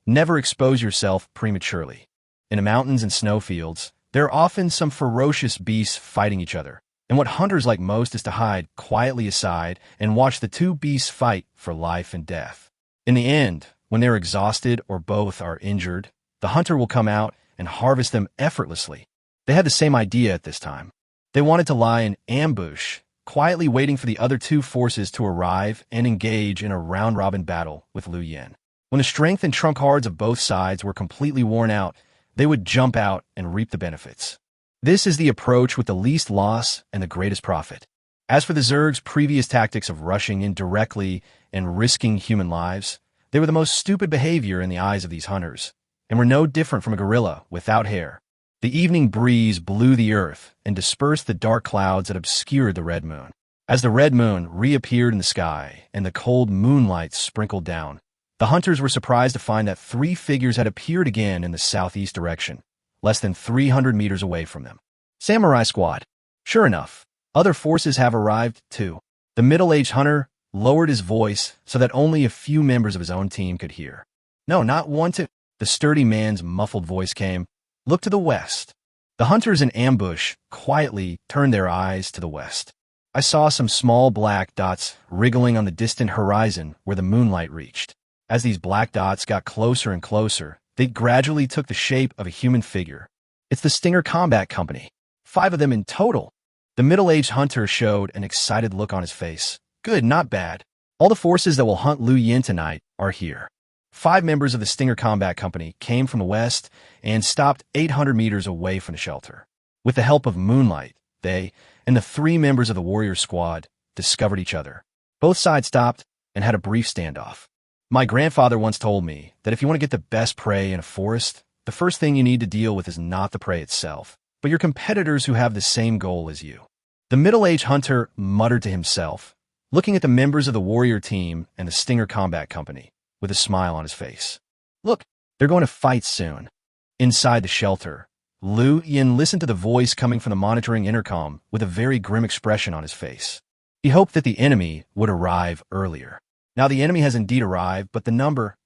never expose yourself prematurely. In the mountains and snowfields, there are often some ferocious beasts fighting each other, and what hunters like most is to hide quietly aside and watch the 2 beasts fight for life and death. In the end, when they're exhausted or both are injured, the hunter will come out and harvest them effortlessly. They had the same idea at this time. They wanted to lie in ambush, quietly waiting for the other 2 forces to arrive and engage in a round-robin battle with Lu Yan. When the strength and trunk hards of both sides were completely worn out, they would jump out and reap the benefits. This is the approach with the least loss and the greatest profit. As for the Zerg's previous tactics of rushing in directly and risking human lives, they were the most stupid behavior in the eyes of these hunters, and were no different from a gorilla without hair. The evening breeze blew the earth and dispersed the dark clouds that obscured the red moon. As the red moon reappeared in the sky and the cold moonlight sprinkled down, the hunters were surprised to find that 3 figures had appeared again in the southeast direction, less than 300 meters away from them. Samurai squad. Sure enough, other forces have arrived, too. The middle-aged hunter lowered his voice so that only a few members of his own team could hear. "No, not one to—" The sturdy man's muffled voice came. "Look to the west." The hunters in ambush quietly turned their eyes to the west. I saw some small black dots wriggling on the distant horizon where the moonlight reached. As these black dots got closer and closer, they gradually took the shape of a human figure. "It's the Stinger Combat Company. 5 of them in total." The middle-aged hunter showed an excited look on his face. "Good, not bad. All the forces that will hunt Lu Yin tonight are here." 5 members of the Stinger Combat Company came from the west and stopped 800 meters away from the shelter. With the help of moonlight, they and the 3 members of the warrior squad discovered each other. Both sides stopped and had a brief standoff. My grandfather once told me that if you want to get the best prey in a forest, the first thing you need to deal with is not the prey itself, but your competitors who have the same goal as you. The middle-aged hunter muttered to himself, looking at the members of the warrior team and the Stinger Combat Company, with a smile on his face. "Look, they're going to fight soon." Inside the shelter, Lu Yan listened to the voice coming from the monitoring intercom with a very grim expression on his face. He hoped that the enemy would arrive earlier. Now the enemy has indeed arrived, but the number,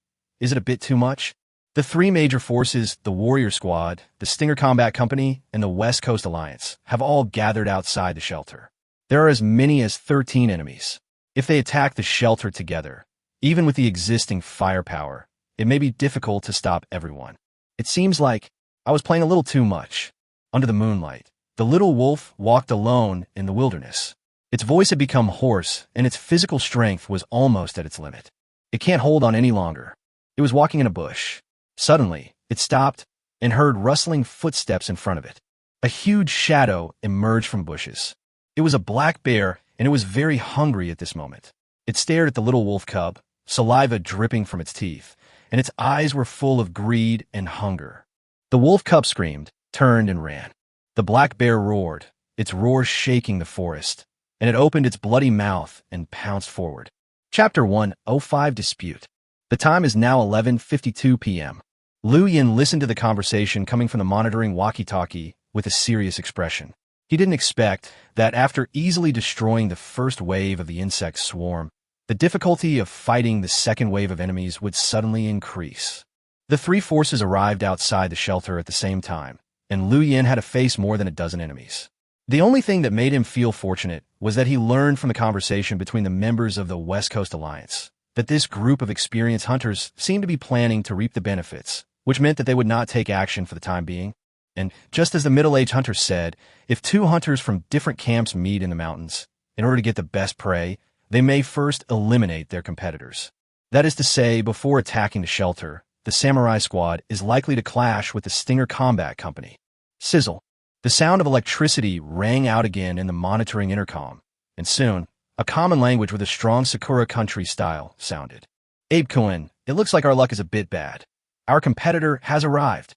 is it a bit too much? The 3 major forces, the Warrior Squad, the Stinger Combat Company, and the West Coast Alliance, have all gathered outside the shelter. There are as many as 13 enemies. If they attack the shelter together, even with the existing firepower, it may be difficult to stop everyone. It seems like I was playing a little too much. Under the moonlight, the little wolf walked alone in the wilderness. Its voice had become hoarse, and its physical strength was almost at its limit. It can't hold on any longer. It was walking in a bush. Suddenly, it stopped and heard rustling footsteps in front of it. A huge shadow emerged from bushes. It was a black bear, and it was very hungry at this moment. It stared at the little wolf cub, saliva dripping from its teeth, and its eyes were full of greed and hunger. The wolf cub screamed, turned, and ran. The black bear roared, its roar shaking the forest, and it opened its bloody mouth and pounced forward. Chapter 105 Dispute. The time is now 11:52 p.m. Lu Yin listened to the conversation coming from the monitoring walkie-talkie with a serious expression. He didn't expect that after easily destroying the first wave of the insect swarm, the difficulty of fighting the second wave of enemies would suddenly increase. The three forces arrived outside the shelter at the same time, and Lu Yin had to face more than a dozen enemies. The only thing that made him feel fortunate was that he learned from the conversation between the members of the West Coast Alliance that this group of experienced hunters seemed to be planning to reap the benefits, which meant that they would not take action for the time being. And just as the middle-aged hunter said, if two hunters from different camps meet in the mountains, in order to get the best prey, they may first eliminate their competitors. That is to say, before attacking the shelter, the samurai squad is likely to clash with the Stinger Combat Company. Sizzle. The sound of electricity rang out again in the monitoring intercom, and soon, a common language with a strong Sakura country style sounded. Abe Cohen, it looks like our luck is a bit bad. Our competitor has arrived.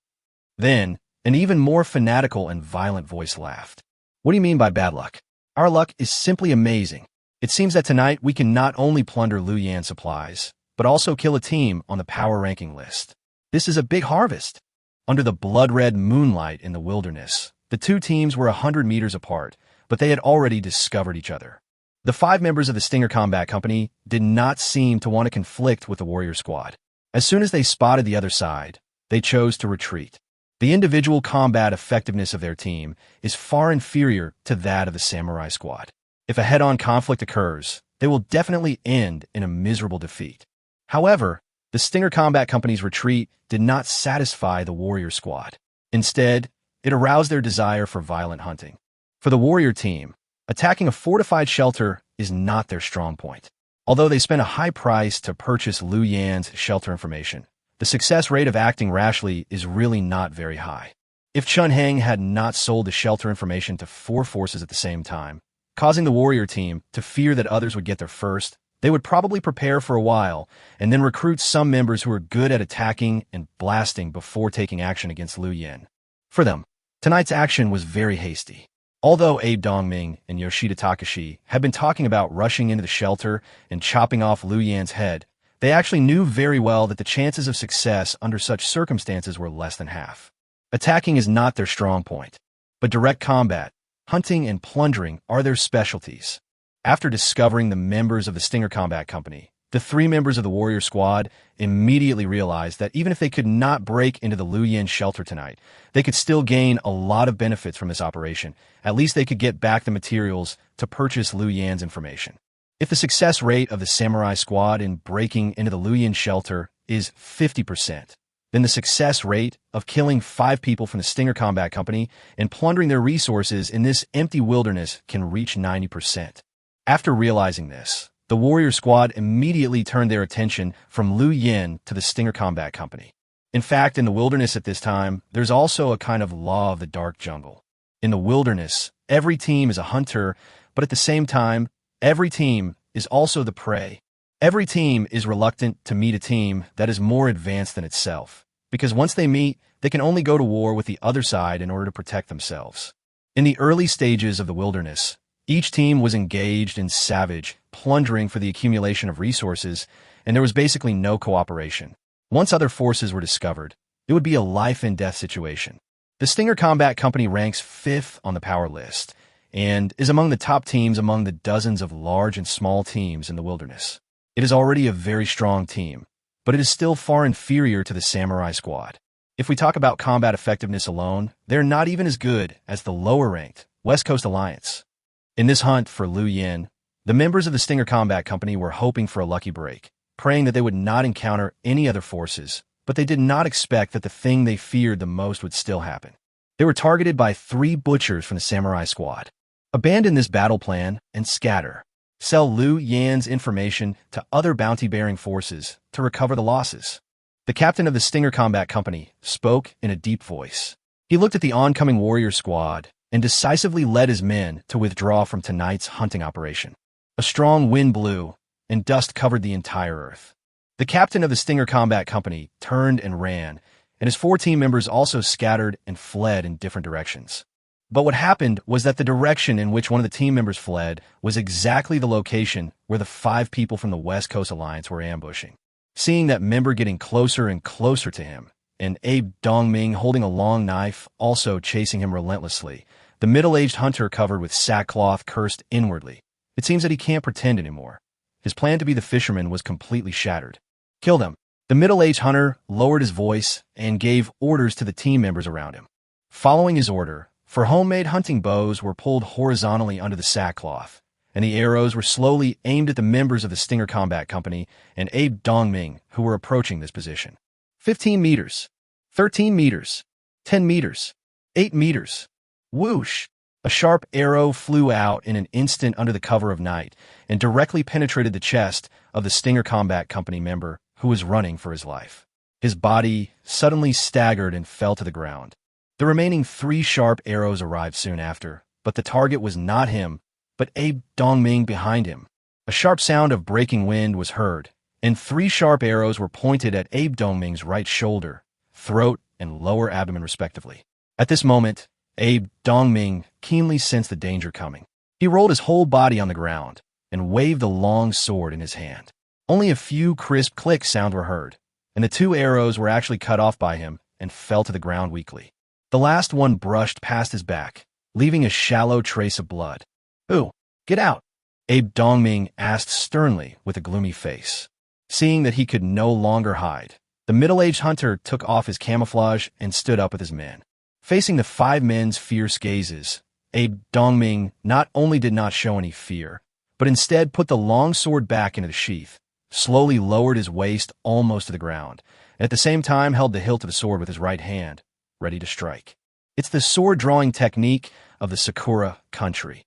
Then, an even more fanatical and violent voice laughed. What do you mean by bad luck? Our luck is simply amazing. It seems that tonight we can not only plunder Lu Yan supplies, but also kill a team on the power ranking list. This is a big harvest. Under the blood-red moonlight in the wilderness, the two teams were 100 meters apart, but they had already discovered each other. The 5 members of the Stinger Combat Company did not seem to want to conflict with the warrior squad. As soon as they spotted the other side, they chose to retreat. The individual combat effectiveness of their team is far inferior to that of the samurai squad. If a head-on conflict occurs, they will definitely end in a miserable defeat. However, the Stinger Combat Company's retreat did not satisfy the warrior squad. Instead, it aroused their desire for violent hunting. For the warrior team, attacking a fortified shelter is not their strong point. Although they spent a high price to purchase Lu Yan's shelter information, the success rate of acting rashly is really not very high. If Chun Heng had not sold the shelter information to 4 forces at the same time, causing the warrior team to fear that others would get there first, they would probably prepare for a while and then recruit some members who are good at attacking and blasting before taking action against Lu Yan. For them, tonight's action was very hasty. Although Abe Dongming and Yoshida Takashi had been talking about rushing into the shelter and chopping off Lu Yan's head, they actually knew very well that the chances of success under such circumstances were less than half. Attacking is not their strong point, but direct combat, hunting, and plundering are their specialties. After discovering the members of the Stinger Combat Company, the 3 members of the warrior squad immediately realized that even if they could not break into the Lu Yan shelter tonight, they could still gain a lot of benefits from this operation. At least they could get back the materials to purchase Lu Yan's information. If the success rate of the samurai squad in breaking into the Lu Yan shelter is 50%, then the success rate of killing 5 people from the Stinger Combat Company and plundering their resources in this empty wilderness can reach 90%. After realizing this, the warrior squad immediately turned their attention from Lu Yan to the Stinger Combat Company. In fact, in the wilderness at this time, there's also a kind of law of the dark jungle. In the wilderness, every team is a hunter, but at the same time, every team is also the prey. Every team is reluctant to meet a team that is more advanced than itself, because once they meet, they can only go to war with the other side in order to protect themselves. In the early stages of the wilderness, each team was engaged in savage, plundering for the accumulation of resources, and there was basically no cooperation. Once other forces were discovered, it would be a life-and-death situation. The Stinger Combat Company ranks 5th on the power list, and is among the top teams among the dozens of large and small teams in the wilderness. It is already a very strong team, but it is still far inferior to the samurai squad. If we talk about combat effectiveness alone, they're not even as good as the lower-ranked West Coast Alliance. In this hunt for Lu Yan, the members of the Stinger Combat Company were hoping for a lucky break, praying that they would not encounter any other forces, but they did not expect that the thing they feared the most would still happen. They were targeted by 3 butchers from the samurai squad. Abandon this battle plan and scatter. Sell Liu Yan's information to other bounty-bearing forces to recover the losses. The captain of the Stinger Combat Company spoke in a deep voice. He looked at the oncoming warrior squad and decisively led his men to withdraw from tonight's hunting operation. A strong wind blew, and dust covered the entire earth. The captain of the Stinger Combat Company turned and ran, and his 4 team members also scattered and fled in different directions. But what happened was that the direction in which one of the team members fled was exactly the location where the 5 people from the West Coast Alliance were ambushing. Seeing that member getting closer and closer to him, and Abe Dongming holding a long knife also chasing him relentlessly, the middle-aged hunter covered with sackcloth cursed inwardly. It seems that he can't pretend anymore. His plan to be the fisherman was completely shattered. Kill them. The middle-aged hunter lowered his voice and gave orders to the team members around him. Following his order, 4 homemade hunting bows were pulled horizontally under the sackcloth, and the arrows were slowly aimed at the members of the Stinger Combat Company and Abe Dongming who were approaching this position. 15 meters, 13 meters, 10 meters, 8 meters. Whoosh! A sharp arrow flew out in an instant under the cover of night and directly penetrated the chest of the Stinger Combat Company member who was running for his life. His body suddenly staggered and fell to the ground. The remaining 3 sharp arrows arrived soon after, but the target was not him, but Abe Dongming behind him. A sharp sound of breaking wind was heard, and 3 sharp arrows were pointed at Abe Dongming's right shoulder, throat, and lower abdomen respectively. At this moment, Abe Dongming keenly sensed the danger coming. He rolled his whole body on the ground and waved the long sword in his hand. Only a few crisp click sounds were heard, and the 2 arrows were actually cut off by him and fell to the ground weakly. The last one brushed past his back, leaving a shallow trace of blood. "Who? Get out!" Abe Dongming asked sternly with a gloomy face. Seeing that he could no longer hide, the middle-aged hunter took off his camouflage and stood up with his men. Facing the 5 men's fierce gazes, Abe Dongming not only did not show any fear, but instead put the long sword back into the sheath, slowly lowered his waist almost to the ground, and at the same time held the hilt of the sword with his right hand, ready to strike. It's the sword-drawing technique of the Sakura country.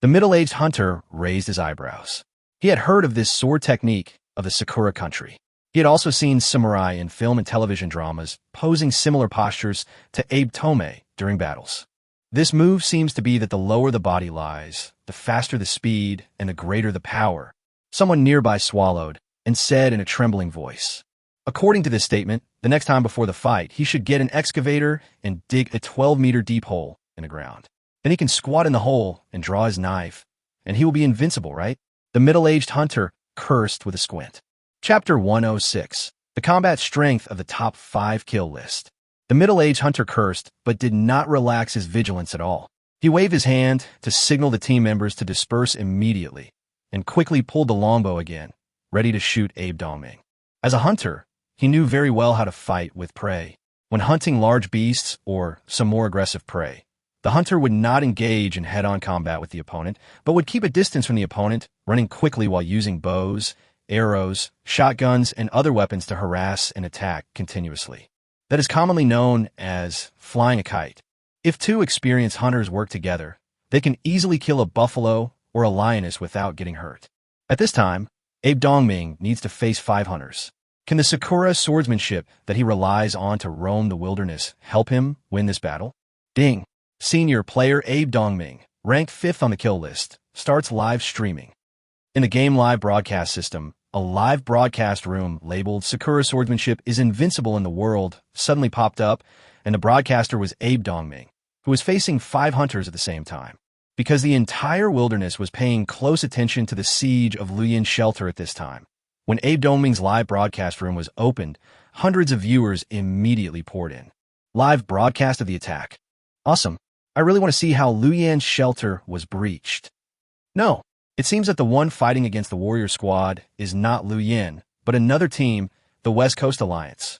The middle-aged hunter raised his eyebrows. He had heard of this sword technique of the Sakura country. He had also seen samurai in film and television dramas posing similar postures to Abe Tomei during battles. This move seems to be that the lower the body lies, the faster the speed and the greater the power. Someone nearby swallowed and said in a trembling voice. According to this statement, the next time before the fight, he should get an excavator and dig a 12-meter deep hole in the ground. Then he can squat in the hole and draw his knife, and he will be invincible, right? The middle-aged hunter cursed with a squint. Chapter 106. The combat strength of the top 5 kill list. The middle-aged hunter cursed, but did not relax his vigilance at all. He waved his hand to signal the team members to disperse immediately, and quickly pulled the longbow again, ready to shoot Abe Dongming. As a hunter, he knew very well how to fight with prey. When hunting large beasts or some more aggressive prey, the hunter would not engage in head-on combat with the opponent, but would keep a distance from the opponent, running quickly while using bows, arrows, shotguns, and other weapons to harass and attack continuously. That is commonly known as flying a kite. If 2 experienced hunters work together, they can easily kill a buffalo or a lioness without getting hurt. At this time, Abe Dongming needs to face 5 hunters. Can the Sakura swordsmanship that he relies on to roam the wilderness help him win this battle? Ding! Senior player Abe Dongming, ranked 5th on the kill list, starts live streaming. In the game live broadcast system, a live broadcast room labeled Sakura Swordsmanship is invincible in the world suddenly popped up, and the broadcaster was Abe Dongming, who was facing 5 hunters at the same time. Because the entire wilderness was paying close attention to the siege of Luyan's shelter at this time, when Abe Dongming's live broadcast room was opened, hundreds of viewers immediately poured in. Live broadcast of the attack. Awesome. I really want to see how Luyan's shelter was breached. No. It seems that the one fighting against the warrior squad is not Liu Yan, but another team, the West Coast Alliance.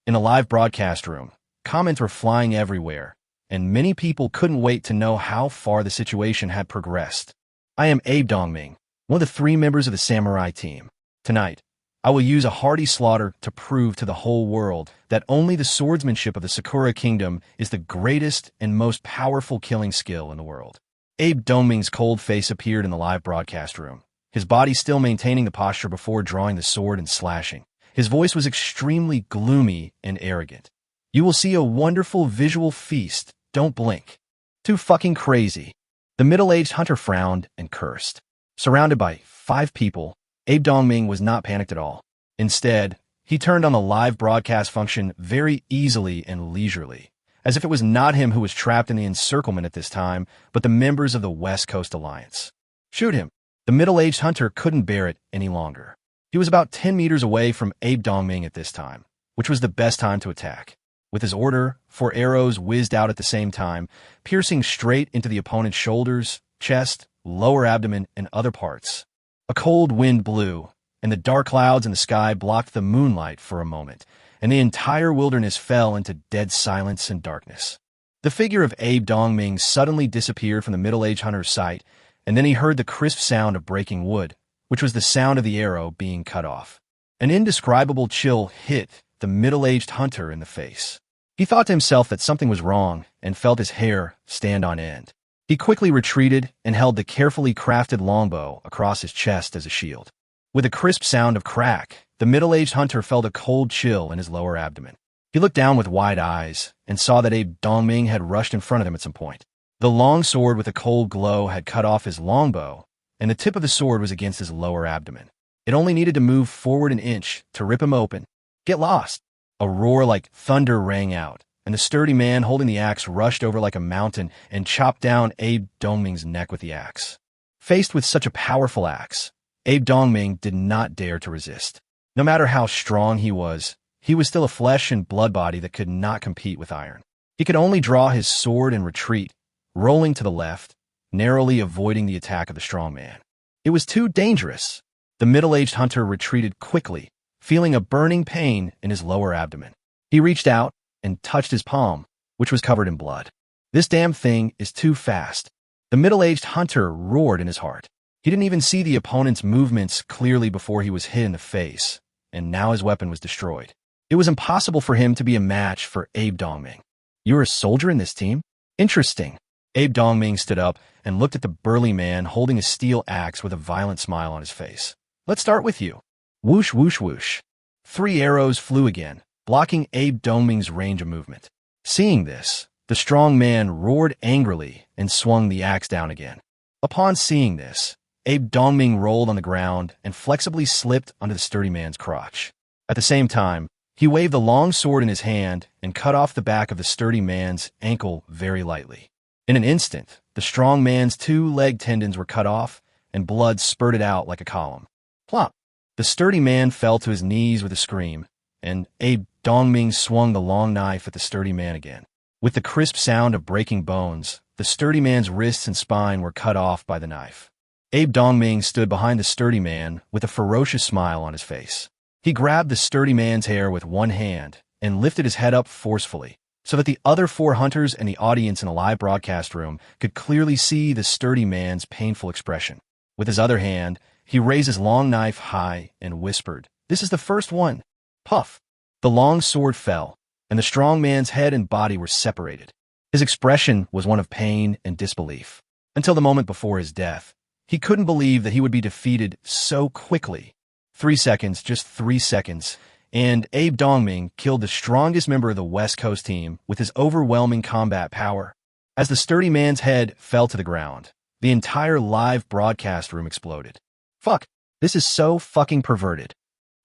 In a live broadcast room, comments were flying everywhere, and many people couldn't wait to know how far the situation had progressed. I am Abe Dongming, one of the 3 members of the samurai team. Tonight, I will use a hearty slaughter to prove to the whole world that only the swordsmanship of the Sakura Kingdom is the greatest and most powerful killing skill in the world. Abe Dongming's cold face appeared in the live broadcast room, his body still maintaining the posture before drawing the sword and slashing. His voice was extremely gloomy and arrogant. You will see a wonderful visual feast. Don't blink. Too fucking crazy. The middle-aged hunter frowned and cursed. Surrounded by 5 people, Abe Dongming was not panicked at all. Instead, he turned on the live broadcast function very easily and leisurely, as if it was not him who was trapped in the encirclement at this time, but the members of the West Coast Alliance. Shoot him. The middle-aged hunter couldn't bear it any longer. He was about 10 meters away from Abe Dongming at this time, which was the best time to attack. With his order, 4 arrows whizzed out at the same time, piercing straight into the opponent's shoulders, chest, lower abdomen, and other parts. A cold wind blew, and the dark clouds in the sky blocked the moonlight for a moment, and the entire wilderness fell into dead silence and darkness. The figure of Abe Dongming suddenly disappeared from the middle-aged hunter's sight, and then he heard the crisp sound of breaking wood, which was the sound of the arrow being cut off. An indescribable chill hit the middle-aged hunter in the face. He thought to himself that something was wrong and felt his hair stand on end. He quickly retreated and held the carefully crafted longbow across his chest as a shield. With a crisp sound of crack, the middle-aged hunter felt a cold chill in his lower abdomen. He looked down with wide eyes and saw that Abe Dongming had rushed in front of him at some point. The long sword with a cold glow had cut off his longbow, and the tip of the sword was against his lower abdomen. It only needed to move forward an inch to rip him open. Get lost! A roar like thunder rang out, and the sturdy man holding the axe rushed over like a mountain and chopped down Abe Dongming's neck with the axe. Faced with such a powerful axe, Abe Dongming did not dare to resist. No matter how strong he was still a flesh and blood body that could not compete with iron. He could only draw his sword and retreat, rolling to the left, narrowly avoiding the attack of the strong man. It was too dangerous. The middle-aged hunter retreated quickly, feeling a burning pain in his lower abdomen. He reached out and touched his palm, which was covered in blood. This damn thing is too fast. The middle-aged hunter roared in his heart. He didn't even see the opponent's movements clearly before he was hit in the face, and now his weapon was destroyed. It was impossible for him to be a match for Abe Dongming. You're a soldier in this team? Interesting. Abe Dongming stood up and looked at the burly man holding a steel axe with a violent smile on his face. Let's start with you. Whoosh, whoosh, whoosh. 3 arrows flew again, blocking Abe Dongming's range of movement. Seeing this, the strong man roared angrily and swung the axe down again. Upon seeing this, Abe Dongming rolled on the ground and flexibly slipped onto the sturdy man's crotch. At the same time, he waved the long sword in his hand and cut off the back of the sturdy man's ankle very lightly. In an instant, the strong man's 2 leg tendons were cut off and blood spurted out like a column. Plop! The sturdy man fell to his knees with a scream, and Abe Dongming swung the long knife at the sturdy man again. With the crisp sound of breaking bones, the sturdy man's wrists and spine were cut off by the knife. Abe Dongming stood behind the sturdy man with a ferocious smile on his face. He grabbed the sturdy man's hair with one hand and lifted his head up forcefully, so that the other 4 hunters and the audience in the live broadcast room could clearly see the sturdy man's painful expression. With his other hand, he raised his long knife high and whispered, "This is the first one." Puff! The long sword fell, and the strong man's head and body were separated. His expression was one of pain and disbelief. Until the moment before his death, he couldn't believe that he would be defeated so quickly. 3 seconds, just 3 seconds, and Abe Dongming killed the strongest member of the West Coast team with his overwhelming combat power. As the sturdy man's head fell to the ground, the entire live broadcast room exploded. Fuck, this is so fucking perverted.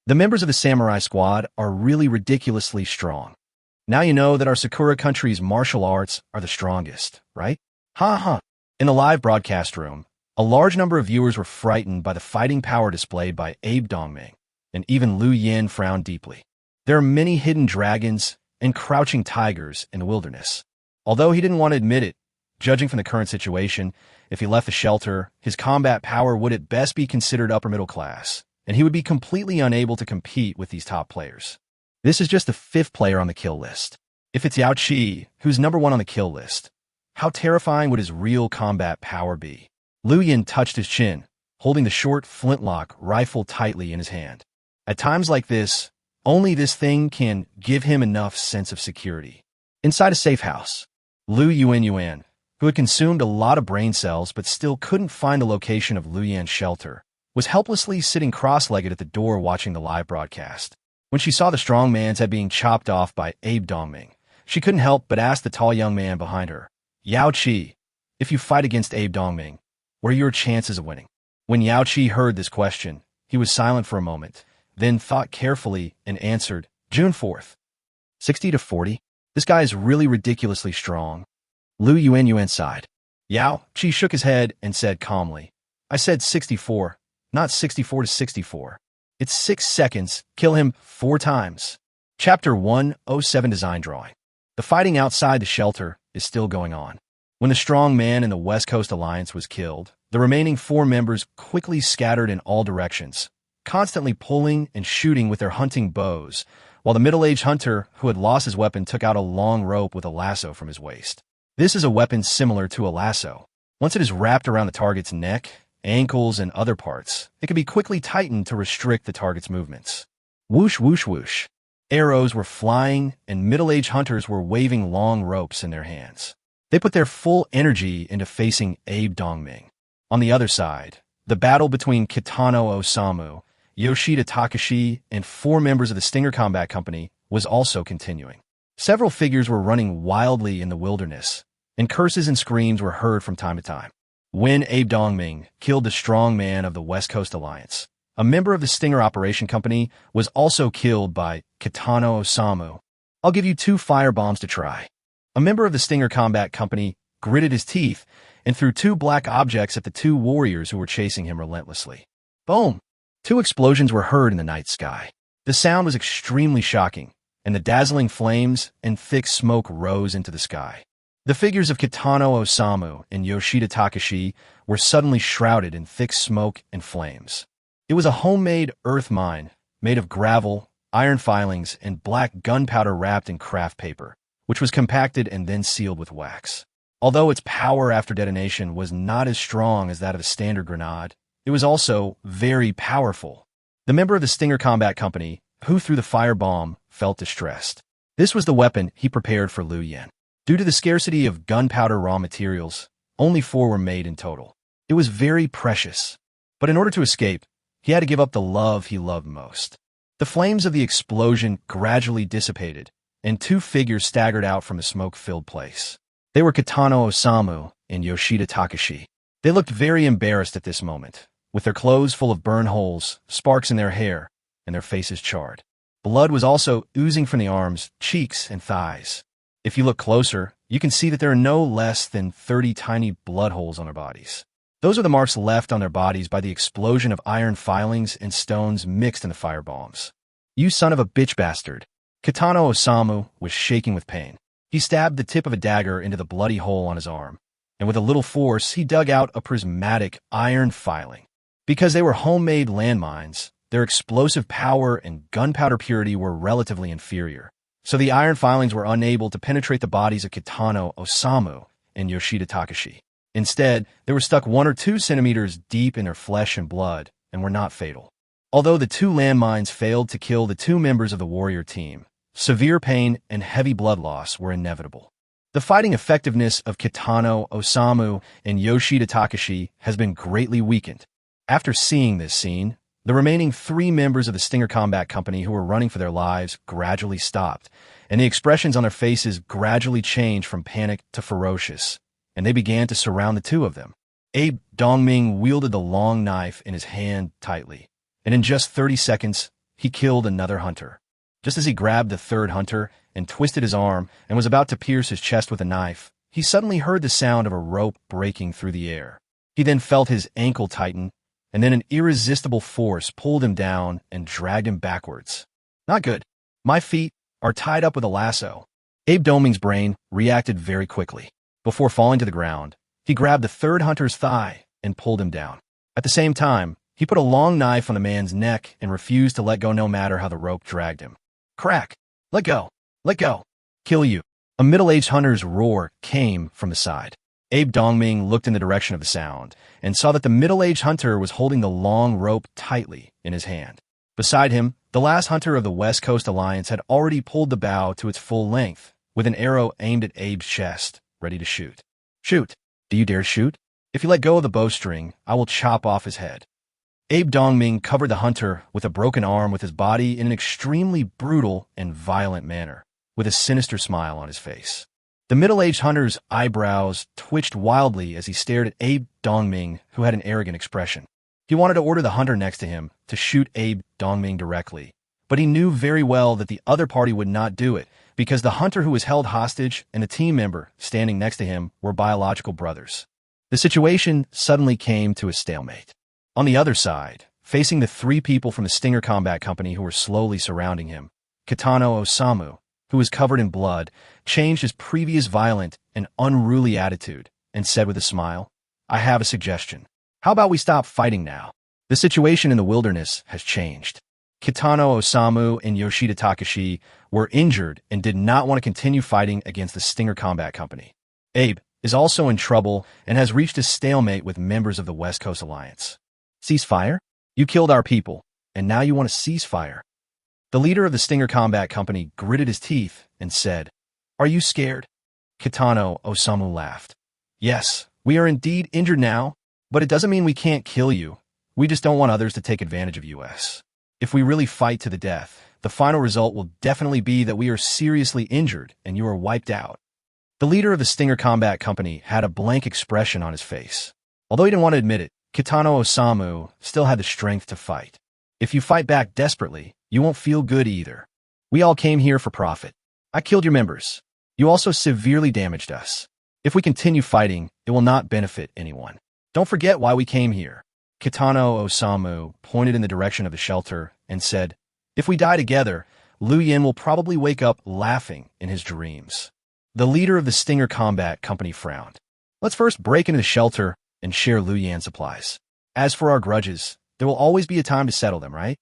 The members of the Samurai Squad are really ridiculously strong. Now you know that our Sakura country's martial arts are the strongest, right? Ha ha. In the live broadcast room, a large number of viewers were frightened by the fighting power displayed by Abe Dongming, and even Liu Yin frowned deeply. There are many hidden dragons and crouching tigers in the wilderness. Although he didn't want to admit it, judging from the current situation, if he left the shelter, his combat power would at best be considered upper middle class, and he would be completely unable to compete with these top players. This is just the 5th player on the kill list. If it's Yao Qi, who's number 1 on the kill list, how terrifying would his real combat power be? Liu Yin touched his chin, holding the short flintlock rifle tightly in his hand. At times like this, only this thing can give him enough sense of security. Inside a safe house, Lu Yuan, who had consumed a lot of brain cells but still couldn't find the location of Lu Yan's shelter, was helplessly sitting cross-legged at the door watching the live broadcast. When she saw the strong man's head being chopped off by Abe Dongming, she couldn't help but ask the tall young man behind her, Yao Qi, if you fight against Abe Dongming, what are your chances of winning? When Yao Qi heard this question, he was silent for a moment, then thought carefully and answered, June 4th. 60 to 40? This guy is really ridiculously strong. Lu Yuan sighed. Yao Qi shook his head and said calmly, I said 64, not 64 to 64. It's 6 seconds, kill him 4 times. Chapter 107 Design Drawing. The fighting outside the shelter is still going on. When the strong man in the West Coast Alliance was killed, the remaining 4 members quickly scattered in all directions, constantly pulling and shooting with their hunting bows, while the middle-aged hunter who had lost his weapon took out a long rope with a lasso from his waist. This is a weapon similar to a lasso. Once it is wrapped around the target's neck, ankles, and other parts, it can be quickly tightened to restrict the target's movements. Whoosh, whoosh, whoosh. Arrows were flying, and middle-aged hunters were waving long ropes in their hands. They put their full energy into facing Abe Dongming. On the other side, the battle between Kitano Osamu, Yoshida Takashi, and 4 members of the Stinger Combat Company was also continuing. Several figures were running wildly in the wilderness, and curses and screams were heard from time to time. When Abe Dongming killed the strong man of the West Coast Alliance, a member of the Stinger Operation Company was also killed by Kitano Osamu. I'll give you 2 firebombs to try. A member of the Stinger Combat Company gritted his teeth and threw 2 black objects at the 2 warriors who were chasing him relentlessly. Boom! 2 explosions were heard in the night sky. The sound was extremely shocking, and the dazzling flames and thick smoke rose into the sky. The figures of Kitano Osamu and Yoshida Takashi were suddenly shrouded in thick smoke and flames. It was a homemade earth mine made of gravel, iron filings, and black gunpowder wrapped in craft paper, which was compacted and then sealed with wax. Although its power after detonation was not as strong as that of a standard grenade, it was also very powerful. The member of the Stinger Combat Company, who threw the firebomb, felt distressed. This was the weapon he prepared for Lu Yan. Due to the scarcity of gunpowder raw materials, only 4 were made in total. It was very precious. But in order to escape, he had to give up the love he loved most. The flames of the explosion gradually dissipated, and 2 figures staggered out from the smoke-filled place. They were Kitano Osamu and Yoshida Takashi. They looked very embarrassed at this moment, with their clothes full of burn holes, sparks in their hair, and their faces charred. Blood was also oozing from the arms, cheeks, and thighs. If you look closer, you can see that there are no less than 30 tiny blood holes on their bodies. Those are the marks left on their bodies by the explosion of iron filings and stones mixed in the firebombs. You son of a bitch bastard. Kitano Osamu was shaking with pain. He stabbed the tip of a dagger into the bloody hole on his arm, and with a little force, he dug out a prismatic iron filing. Because they were homemade landmines, their explosive power and gunpowder purity were relatively inferior, so the iron filings were unable to penetrate the bodies of Kitano Osamu and Yoshida Takashi. Instead, they were stuck 1 or 2 centimeters deep in their flesh and blood and were not fatal. Although the 2 landmines failed to kill the 2 members of the warrior team, severe pain and heavy blood loss were inevitable. The fighting effectiveness of Kitano Osamu and Yoshida Takashi has been greatly weakened. After seeing this scene, the remaining 3 members of the Stinger Combat Company who were running for their lives gradually stopped, and the expressions on their faces gradually changed from panic to ferocious, and they began to surround the 2 of them. Abe Dongming wielded the long knife in his hand tightly, and in just 30 seconds, he killed another hunter. Just as he grabbed the 3rd hunter and twisted his arm and was about to pierce his chest with a knife, he suddenly heard the sound of a rope breaking through the air. He then felt his ankle tighten, and then an irresistible force pulled him down and dragged him backwards. Not good. My feet are tied up with a lasso. Abe Dongming's brain reacted very quickly. Before falling to the ground, he grabbed the 3rd hunter's thigh and pulled him down. At the same time, he put a long knife on the man's neck and refused to let go no matter how the rope dragged him. Crack! Let go! Let go! Kill you! A middle-aged hunter's roar came from the side. Abe Dongming looked in the direction of the sound and saw that the middle-aged hunter was holding the long rope tightly in his hand. Beside him, the last hunter of the West Coast Alliance had already pulled the bow to its full length, with an arrow aimed at Abe's chest, ready to shoot. Shoot! Do you dare shoot? If you let go of the bowstring, I will chop off his head. Abe Dongming covered the hunter with a broken arm with his body in an extremely brutal and violent manner, with a sinister smile on his face. The middle-aged hunter's eyebrows twitched wildly as he stared at Abe Dongming, who had an arrogant expression. He wanted to order the hunter next to him to shoot Abe Dongming directly, but he knew very well that the other party would not do it because the hunter who was held hostage and the team member standing next to him were biological brothers. The situation suddenly came to a stalemate. On the other side, facing the three people from the Stinger Combat Company who were slowly surrounding him, Kitano Osamu, who was covered in blood, changed his previous violent and unruly attitude and said with a smile, "I have a suggestion. How about we stop fighting now? The situation in the wilderness has changed." Kitano Osamu and Yoshida Takashi were injured and did not want to continue fighting against the Stinger Combat Company. Abe is also in trouble and has reached a stalemate with members of the West Coast Alliance. Ceasefire? You killed our people, and now you want to cease fire. The leader of the Stinger Combat Company gritted his teeth and said, "Are you scared?" Kitano Osamu laughed. "Yes, we are indeed injured now, but it doesn't mean we can't kill you. We just don't want others to take advantage of us. If we really fight to the death, the final result will definitely be that we are seriously injured and you are wiped out." The leader of the Stinger Combat Company had a blank expression on his face. Although he didn't want to admit it, Kitano Osamu still had the strength to fight. If you fight back desperately, you won't feel good either. We all came here for profit. I killed your members. You also severely damaged us. If we continue fighting, it will not benefit anyone. Don't forget why we came here. Kitano Osamu pointed in the direction of the shelter and said, "If we die together, Liu Yin will probably wake up laughing in his dreams." The leader of the Stinger Combat Company frowned. "Let's first break into the shelter and share Liu Yan supplies. As for our grudges, there will always be a time to settle them, right?"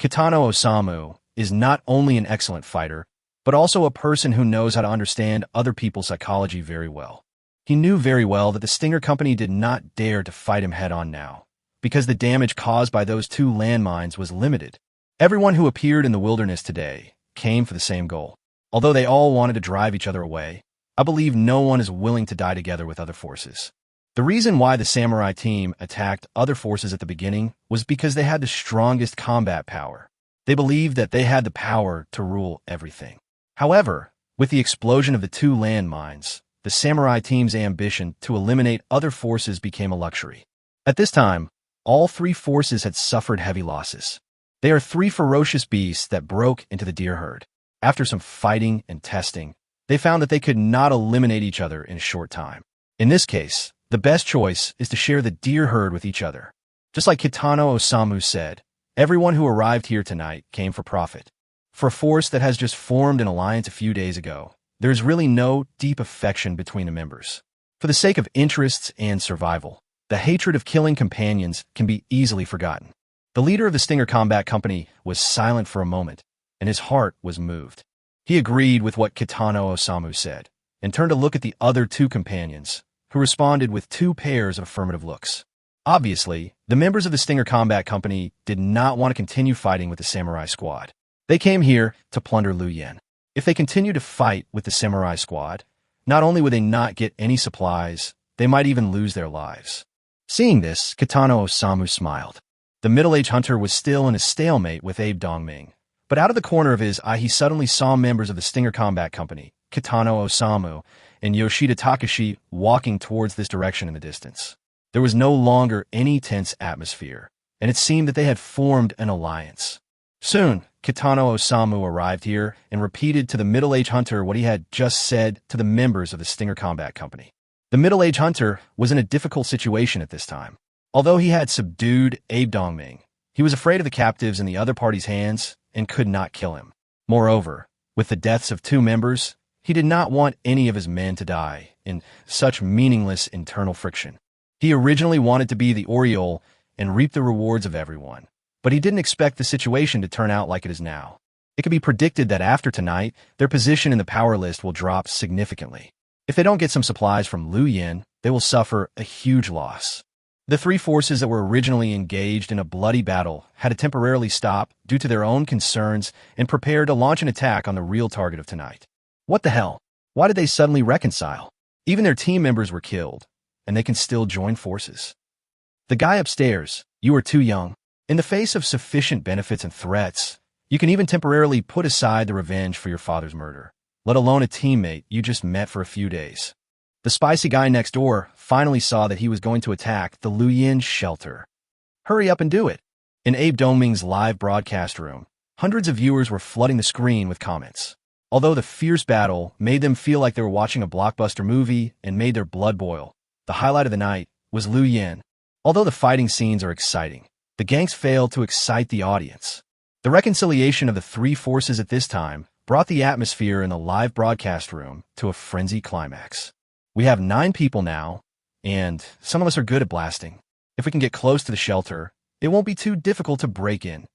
Kitano Osamu is not only an excellent fighter, but also a person who knows how to understand other people's psychology very well. He knew very well that the Stinger Company did not dare to fight him head-on now, because the damage caused by those two landmines was limited. Everyone who appeared in the wilderness today came for the same goal. Although they all wanted to drive each other away, I believe no one is willing to die together with other forces. The reason why the samurai team attacked other forces at the beginning was because they had the strongest combat power. They believed that they had the power to rule everything. However, with the explosion of the two landmines, the samurai team's ambition to eliminate other forces became a luxury. At this time, all three forces had suffered heavy losses. They are three ferocious beasts that broke into the deer herd. After some fighting and testing, they found that they could not eliminate each other in a short time. In this case, the best choice is to share the deer herd with each other. Just like Kitano Osamu said, everyone who arrived here tonight came for profit. For a force that has just formed an alliance a few days ago, there is really no deep affection between the members. For the sake of interests and survival, the hatred of killing companions can be easily forgotten. The leader of the Stinger Combat Company was silent for a moment, and his heart was moved. He agreed with what Kitano Osamu said, and turned to look at the other two companions, who responded with two pairs of affirmative looks. Obviously, the members of the Stinger Combat Company did not want to continue fighting with the Samurai Squad. They came here to plunder Liu Yan. If they continued to fight with the Samurai Squad, not only would they not get any supplies, they might even lose their lives. Seeing this, Kitano Osamu smiled. The middle-aged hunter was still in a stalemate with Abe Dongming, but out of the corner of his eye he suddenly saw members of the Stinger Combat Company, Kitano Osamu, and Yoshida Takashi walking towards this direction in the distance. There was no longer any tense atmosphere, and it seemed that they had formed an alliance. Soon, Kitano Osamu arrived here and repeated to the middle-aged hunter what he had just said to the members of the Stinger Combat Company. The middle-aged hunter was in a difficult situation at this time. Although he had subdued Abe Dongming, he was afraid of the captives in the other party's hands and could not kill him. Moreover, with the deaths of two members, he did not want any of his men to die in such meaningless internal friction. He originally wanted to be the Oriole and reap the rewards of everyone, but he didn't expect the situation to turn out like it is now. It could be predicted that after tonight, their position in the power list will drop significantly. If they don't get some supplies from Liu Yan, they will suffer a huge loss. The three forces that were originally engaged in a bloody battle had to temporarily stop due to their own concerns and prepare to launch an attack on the real target of tonight. What the hell? Why did they suddenly reconcile? Even their team members were killed, and they can still join forces. The guy upstairs, you are too young. In the face of sufficient benefits and threats, you can even temporarily put aside the revenge for your father's murder, let alone a teammate you just met for a few days. The spicy guy next door finally saw that he was going to attack the Luyin shelter. Hurry up and do it. In Abe Doming's live broadcast room, hundreds of viewers were flooding the screen with comments. Although the fierce battle made them feel like they were watching a blockbuster movie and made their blood boil, the highlight of the night was Luyin. Although the fighting scenes are exciting, the gangs failed to excite the audience. The reconciliation of the three forces at this time brought the atmosphere in the live broadcast room to a frenzied climax. We have 9 people now, and some of us are good at blasting. If we can get close to the shelter, it won't be too difficult to break in.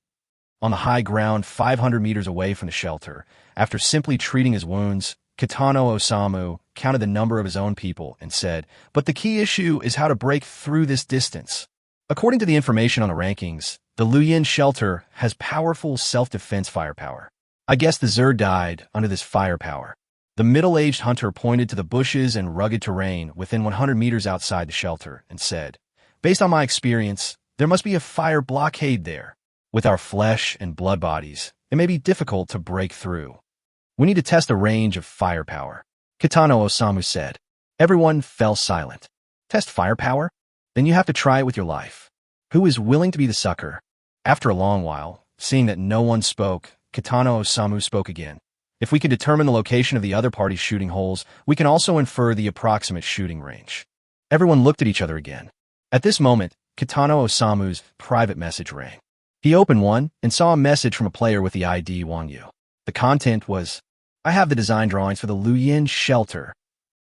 On the high ground 500 meters away from the shelter, after simply treating his wounds, Kitano Osamu counted the number of his own people and said, "But the key issue is how to break through this distance." According to the information on the rankings, the Luyin shelter has powerful self-defense firepower. I guess the Zer died under this firepower. The middle-aged hunter pointed to the bushes and rugged terrain within 100 meters outside the shelter and said, "Based on my experience, there must be a fire blockade there. With our flesh and blood bodies, it may be difficult to break through. We need to test the range of firepower." Kitano Osamu said. Everyone fell silent. Test firepower? Then you have to try it with your life. Who is willing to be the sucker? After a long while, seeing that no one spoke, Kitano Osamu spoke again. If we can determine the location of the other party's shooting holes, we can also infer the approximate shooting range. Everyone looked at each other again. At this moment, Kitano Osamu's private message rang. He opened one and saw a message from a player with the ID Wang Yu. The content was, "I have the design drawings for the Luyin shelter."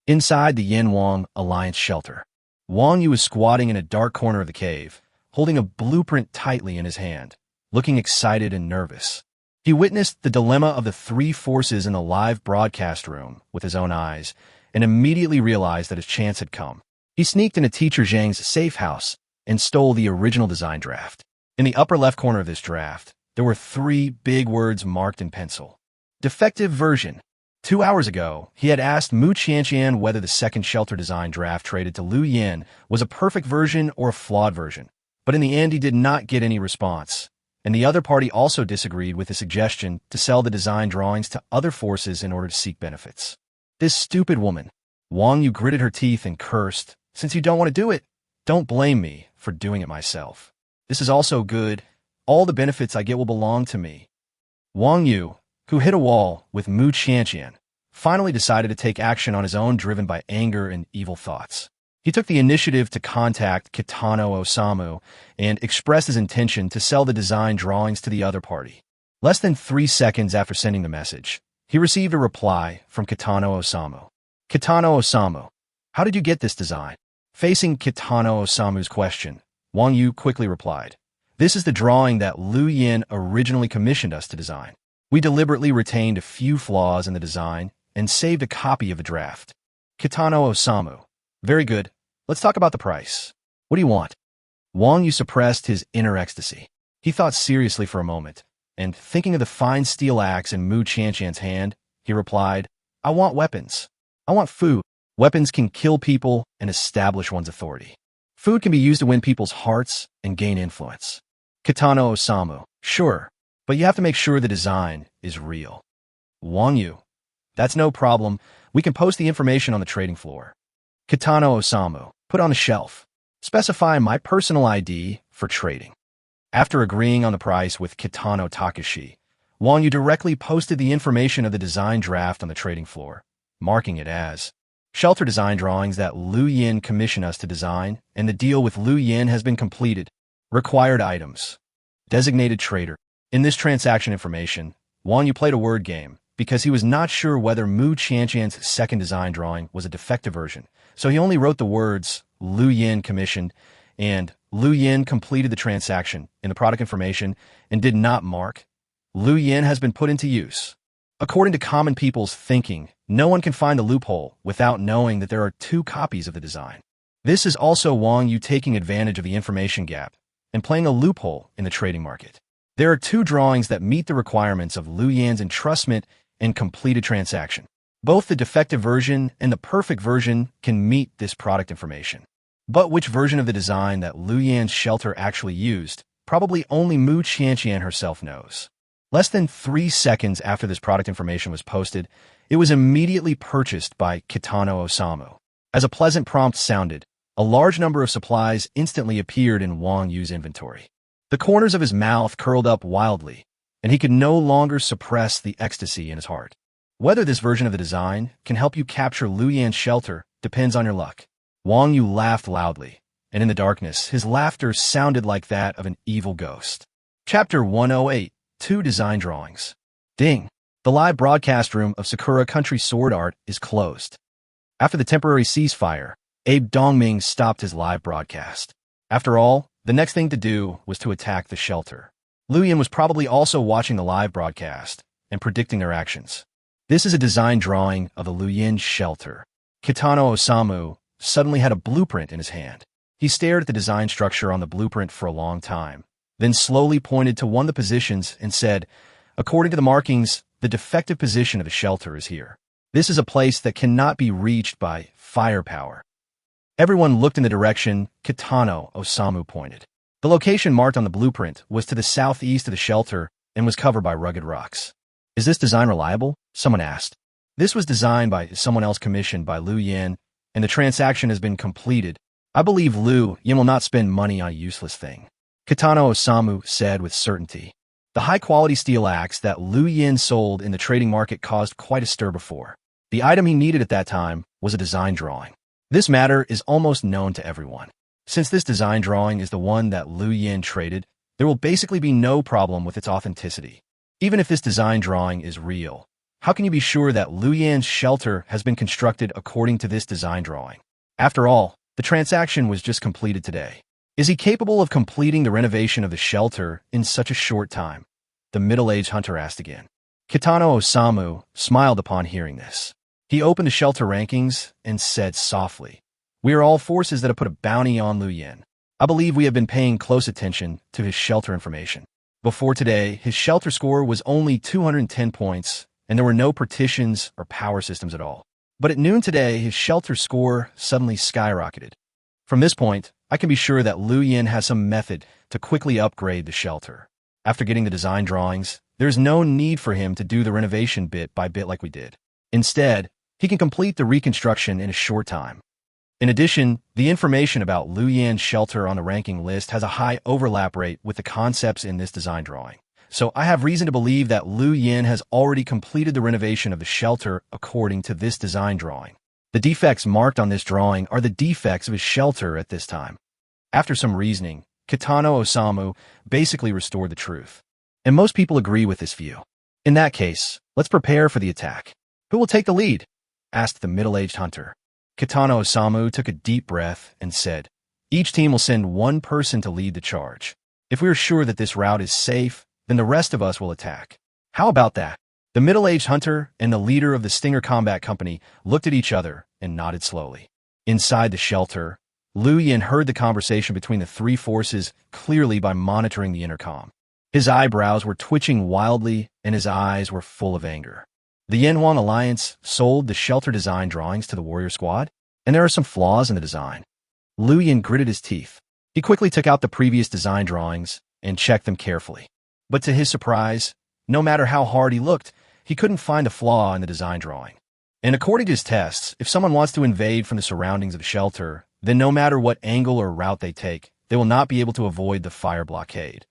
Inside the Yin Wang Alliance shelter, Wang Yu was squatting in a dark corner of the cave, holding a blueprint tightly in his hand, looking excited and nervous. He witnessed the dilemma of the three forces in the live broadcast room with his own eyes and immediately realized that his chance had come. He sneaked into Teacher Zhang's safe house and stole the original design draft. In the upper left corner of this draft, there were 3 big words marked in pencil. Defective version. 2 hours ago, he had asked Mu Qianqian whether the second shelter design draft traded to Lu Yin was a perfect version or a flawed version, but in the end he did not get any response, and the other party also disagreed with the suggestion to sell the design drawings to other forces in order to seek benefits. This stupid woman. Wang Yu gritted her teeth and cursed, "Since you don't want to do it, don't blame me for doing it myself. This is also good. All the benefits I get will belong to me." Wang Yu, who hit a wall with Mu Qianqian, finally decided to take action on his own, driven by anger and evil thoughts. He took the initiative to contact Kitano Osamu and expressed his intention to sell the design drawings to the other party. Less than 3 seconds after sending the message, he received a reply from Kitano Osamu. "Kitano Osamu, how did you get this design?" Facing Kitano Osamu's question, Wang Yu quickly replied, "This is the drawing that Lu Yin originally commissioned us to design. We deliberately retained a few flaws in the design and saved a copy of the draft." Kitano Osamu, "Very good. Let's talk about the price. What do you want?" Wang Yu suppressed his inner ecstasy. He thought seriously for a moment, and thinking of the fine steel axe in Mu Qianqian's hand, he replied, "I want weapons. I want food. Weapons can kill people and establish one's authority. Food can be used to win people's hearts and gain influence." Kitano Osamu, "Sure, but you have to make sure the design is real." Wang Yu, "That's no problem. We can post the information on the trading floor." Kitano Osamu, "Put on a shelf. Specify my personal ID for trading." After agreeing on the price with Kitano Takashi, Wang Yu directly posted the information of the design draft on the trading floor, marking it as shelter design drawings that Lu Yin commissioned us to design, and the deal with Lu Yin has been completed. Required items. Designated trader. In this transaction information, Wang Yu played a word game because he was not sure whether Mu Qianqian's second design drawing was a defective version, so he only wrote the words Lu Yin commissioned and Lu Yin completed the transaction in the product information and did not mark Lu Yin has been put into use. According to common people's thinking, no one can find the loophole without knowing that there are 2 copies of the design. This is also Wang Yu taking advantage of the information gap and playing a loophole in the trading market. There are two drawings that meet the requirements of Liu Yan's entrustment and complete a transaction. Both the defective version and the perfect version can meet this product information. But which version of the design that Liu Yan's shelter actually used, probably only Mu Qianqian herself knows. Less than 3 seconds after this product information was posted, it was immediately purchased by Kitano Osamu. As a pleasant prompt sounded, a large number of supplies instantly appeared in Wang Yu's inventory. The corners of his mouth curled up wildly, and he could no longer suppress the ecstasy in his heart. Whether this version of the design can help you capture Liu Yan's shelter depends on your luck. Wang Yu laughed loudly, and in the darkness, his laughter sounded like that of an evil ghost. Chapter 108, 2 Design Drawings. Ding! The live broadcast room of Sakura Country Sword Art is closed. After the temporary ceasefire, Abe Dongming stopped his live broadcast. After all, the next thing to do was to attack the shelter. Liu Yan was probably also watching the live broadcast and predicting their actions. This is a design drawing of the Liu Yan shelter. Kitano Osamu suddenly had a blueprint in his hand. He stared at the design structure on the blueprint for a long time, then slowly pointed to one of the positions and said, "According to the markings, the defective position of the shelter is here. This is a place that cannot be reached by firepower." Everyone looked in the direction Kitano Osamu pointed. The location marked on the blueprint was to the southeast of the shelter and was covered by rugged rocks. "Is this design reliable?" someone asked. "This was designed by someone else commissioned by Liu Yan, and the transaction has been completed. I believe Liu Yan will not spend money on a useless thing," Kitano Osamu said with certainty. The high-quality steel axe that Liu Yan sold in the trading market caused quite a stir before. The item he needed at that time was a design drawing. This matter is almost known to everyone. Since this design drawing is the one that Liu Yan traded, there will basically be no problem with its authenticity. Even if this design drawing is real, how can you be sure that Liu Yan's shelter has been constructed according to this design drawing? After all, the transaction was just completed today. Is he capable of completing the renovation of the shelter in such a short time? The middle-aged hunter asked again. Kitano Osamu smiled upon hearing this. He opened the shelter rankings and said softly, "We are all forces that have put a bounty on Liu Yan. I believe we have been paying close attention to his shelter information. Before today, his shelter score was only 210 points, and there were no partitions or power systems at all. But at noon today, his shelter score suddenly skyrocketed. From this point, I can be sure that Liu Yan has some method to quickly upgrade the shelter. After getting the design drawings, there's no need for him to do the renovation bit by bit like we did. Instead, he can complete the reconstruction in a short time. In addition, the information about Liu Yan's shelter on the ranking list has a high overlap rate with the concepts in this design drawing. So I have reason to believe that Liu Yan has already completed the renovation of the shelter according to this design drawing. The defects marked on this drawing are the defects of his shelter at this time." After some reasoning, Kitano Osamu basically restored the truth. And most people agree with this view. "In that case, let's prepare for the attack. Who will take the lead?" asked the middle-aged hunter. Kitano Osamu took a deep breath and said, "Each team will send one person to lead the charge. If we are sure that this route is safe, then the rest of us will attack. How about that?" The middle-aged hunter and the leader of the Stinger Combat Company looked at each other and nodded slowly. Inside the shelter, Liu Yan heard the conversation between the three forces clearly by monitoring the intercom. His eyebrows were twitching wildly and his eyes were full of anger. The Yanhuang Alliance sold the shelter design drawings to the warrior squad, and there are some flaws in the design. Liu Yan gritted his teeth. He quickly took out the previous design drawings and checked them carefully. But to his surprise, no matter how hard he looked, he couldn't find a flaw in the design drawing. And according to his tests, if someone wants to invade from the surroundings of the shelter, then no matter what angle or route they take, they will not be able to avoid the fire blockade,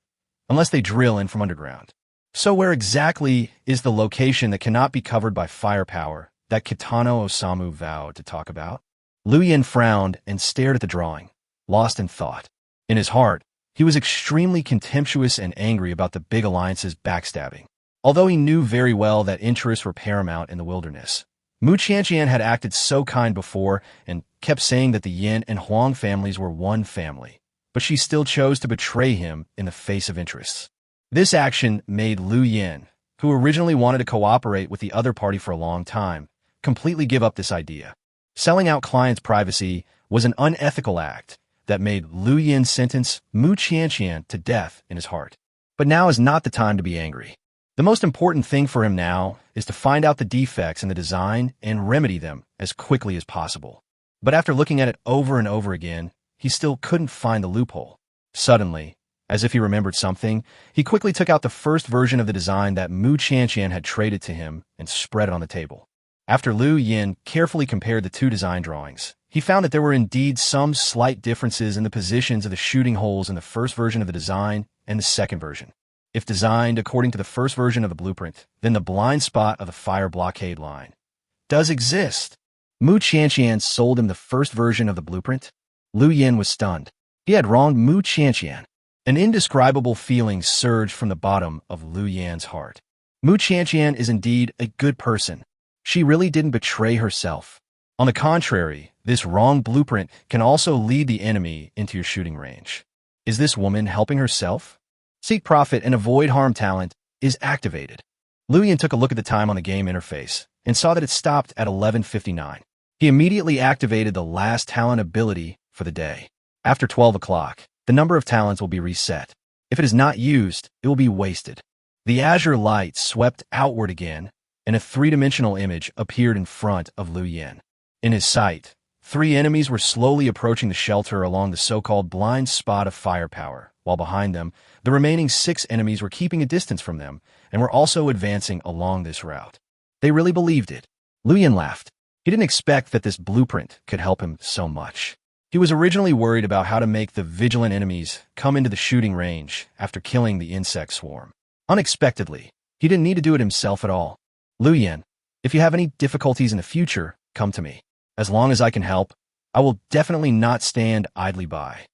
unless they drill in from underground. So where exactly is the location that cannot be covered by firepower that Kitano Osamu vowed to talk about? Liu Yan frowned and stared at the drawing, lost in thought. In his heart, he was extremely contemptuous and angry about the big alliance's backstabbing. Although he knew very well that interests were paramount in the wilderness, Mu Qianqian had acted so kind before and kept saying that the Yin and Huang families were one family, but she still chose to betray him in the face of interests. This action made Liu Yan, who originally wanted to cooperate with the other party for a long time, completely give up this idea. Selling out clients' privacy was an unethical act that made Lu Yin's sentence Mu Qianqian to death in his heart. But now is not the time to be angry. The most important thing for him now is to find out the defects in the design and remedy them as quickly as possible. But after looking at it over and over again, he still couldn't find the loophole. Suddenly, as if he remembered something, he quickly took out the first version of the design that Mu Qianqian had traded to him and spread it on the table. After Lu Yin carefully compared the two design drawings, he found that there were indeed some slight differences in the positions of the shooting holes in the first version of the design and the second version. If designed according to the first version of the blueprint, then the blind spot of the fire blockade line does exist. Mu Qianqian sold him the first version of the blueprint. Lu Yin was stunned. He had wronged Mu Qianqian. An indescribable feeling surged from the bottom of Lu Yan's heart. Mu Qianqian is indeed a good person. She really didn't betray herself. On the contrary, this wrong blueprint can also lead the enemy into your shooting range. Is this woman helping herself? Seek profit and avoid harm talent is activated. Lu Yin took a look at the time on the game interface and saw that it stopped at 11:59. He immediately activated the last talent ability for the day. After 12 o'clock, the number of talents will be reset. If it is not used, it will be wasted. The azure light swept outward again, and a three-dimensional image appeared in front of Lu Yin. In his sight, 3 enemies were slowly approaching the shelter along the so-called blind spot of firepower, while behind them, the remaining 6 enemies were keeping a distance from them and were also advancing along this route. They really believed it. Lu Yin laughed. He didn't expect that this blueprint could help him so much. He was originally worried about how to make the vigilant enemies come into the shooting range after killing the insect swarm. Unexpectedly, he didn't need to do it himself at all. Lu Yin, if you have any difficulties in the future, come to me. As long as I can help, I will definitely not stand idly by.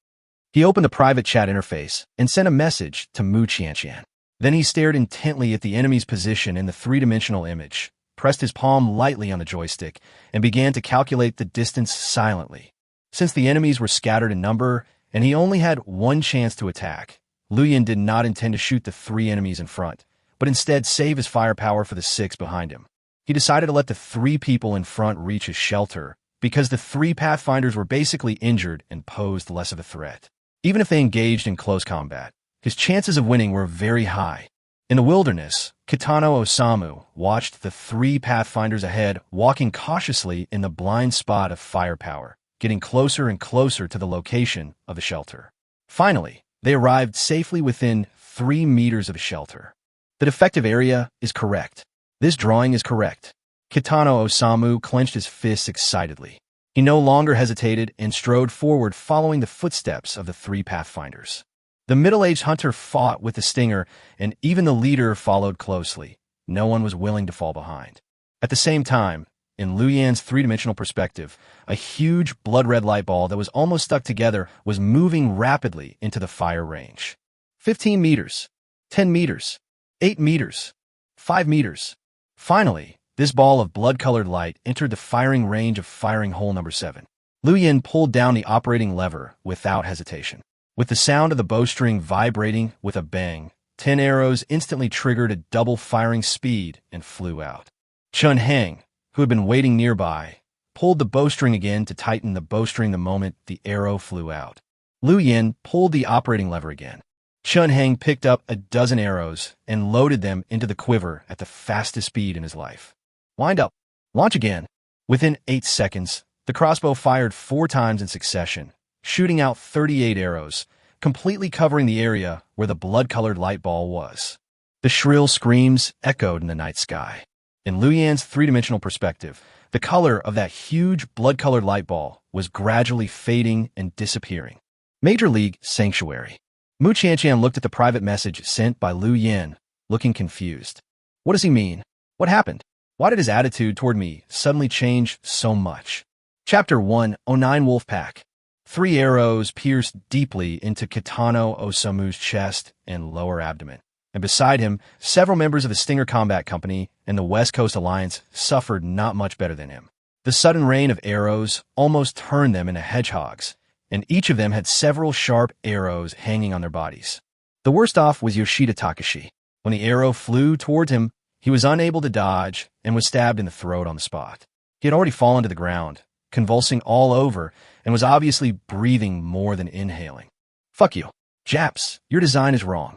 He opened the private chat interface and sent a message to Mu Qianqian. Then he stared intently at the enemy's position in the three-dimensional image, pressed his palm lightly on the joystick, and began to calculate the distance silently. Since the enemies were scattered in number, and he only had one chance to attack, Lu Yin did not intend to shoot the 3 enemies in front, but instead save his firepower for the 6 behind him. He decided to let the 3 people in front reach his shelter, because the 3 Pathfinders were basically injured and posed less of a threat. Even if they engaged in close combat, his chances of winning were very high. In the wilderness, Kitano Osamu watched the 3 Pathfinders ahead walking cautiously in the blind spot of firepower, getting closer and closer to the location of the shelter. Finally, they arrived safely within 3 meters of the shelter. The defective area is correct. This drawing is correct. Kitano Osamu clenched his fists excitedly. He no longer hesitated and strode forward following the footsteps of the 3 Pathfinders. The middle-aged hunter fought with the stinger, and even the leader followed closely. No one was willing to fall behind. At the same time, in Lu Yan's three-dimensional perspective, a huge blood-red light ball that was almost stuck together was moving rapidly into the fire range. 15 meters, 10 meters, 8 meters, 5 meters. Finally, this ball of blood-colored light entered the firing range of firing hole number 7. Lu Yin pulled down the operating lever without hesitation. With the sound of the bowstring vibrating with a bang, 10 arrows instantly triggered at double firing speed and flew out. Chun Heng, who had been waiting nearby, pulled the bowstring again to tighten the bowstring the moment the arrow flew out. Lu Yin pulled the operating lever again. Chun Heng picked up a dozen arrows and loaded them into the quiver at the fastest speed in his life. Wind up. Launch again. Within 8 seconds, the crossbow fired 4 times in succession, shooting out 38 arrows, completely covering the area where the blood-colored light ball was. The shrill screams echoed in the night sky. In Lu Yan's three-dimensional perspective, the color of that huge blood-colored light ball was gradually fading and disappearing. Major League Sanctuary. Mu Qianqian looked at the private message sent by Lu Yin, looking confused. What does he mean? What happened? Why did his attitude toward me suddenly change so much? Chapter 109 Wolfpack. 3 arrows pierced deeply into Kitano Osamu's chest and lower abdomen, and beside him, several members of the Stinger Combat Company and the West Coast Alliance suffered not much better than him. The sudden rain of arrows almost turned them into hedgehogs, and each of them had several sharp arrows hanging on their bodies. The worst off was Yoshida Takashi. When the arrow flew toward him, he was unable to dodge and was stabbed in the throat on the spot. He had already fallen to the ground, convulsing all over, and was obviously breathing more than inhaling. Fuck you. Japs, your design is wrong.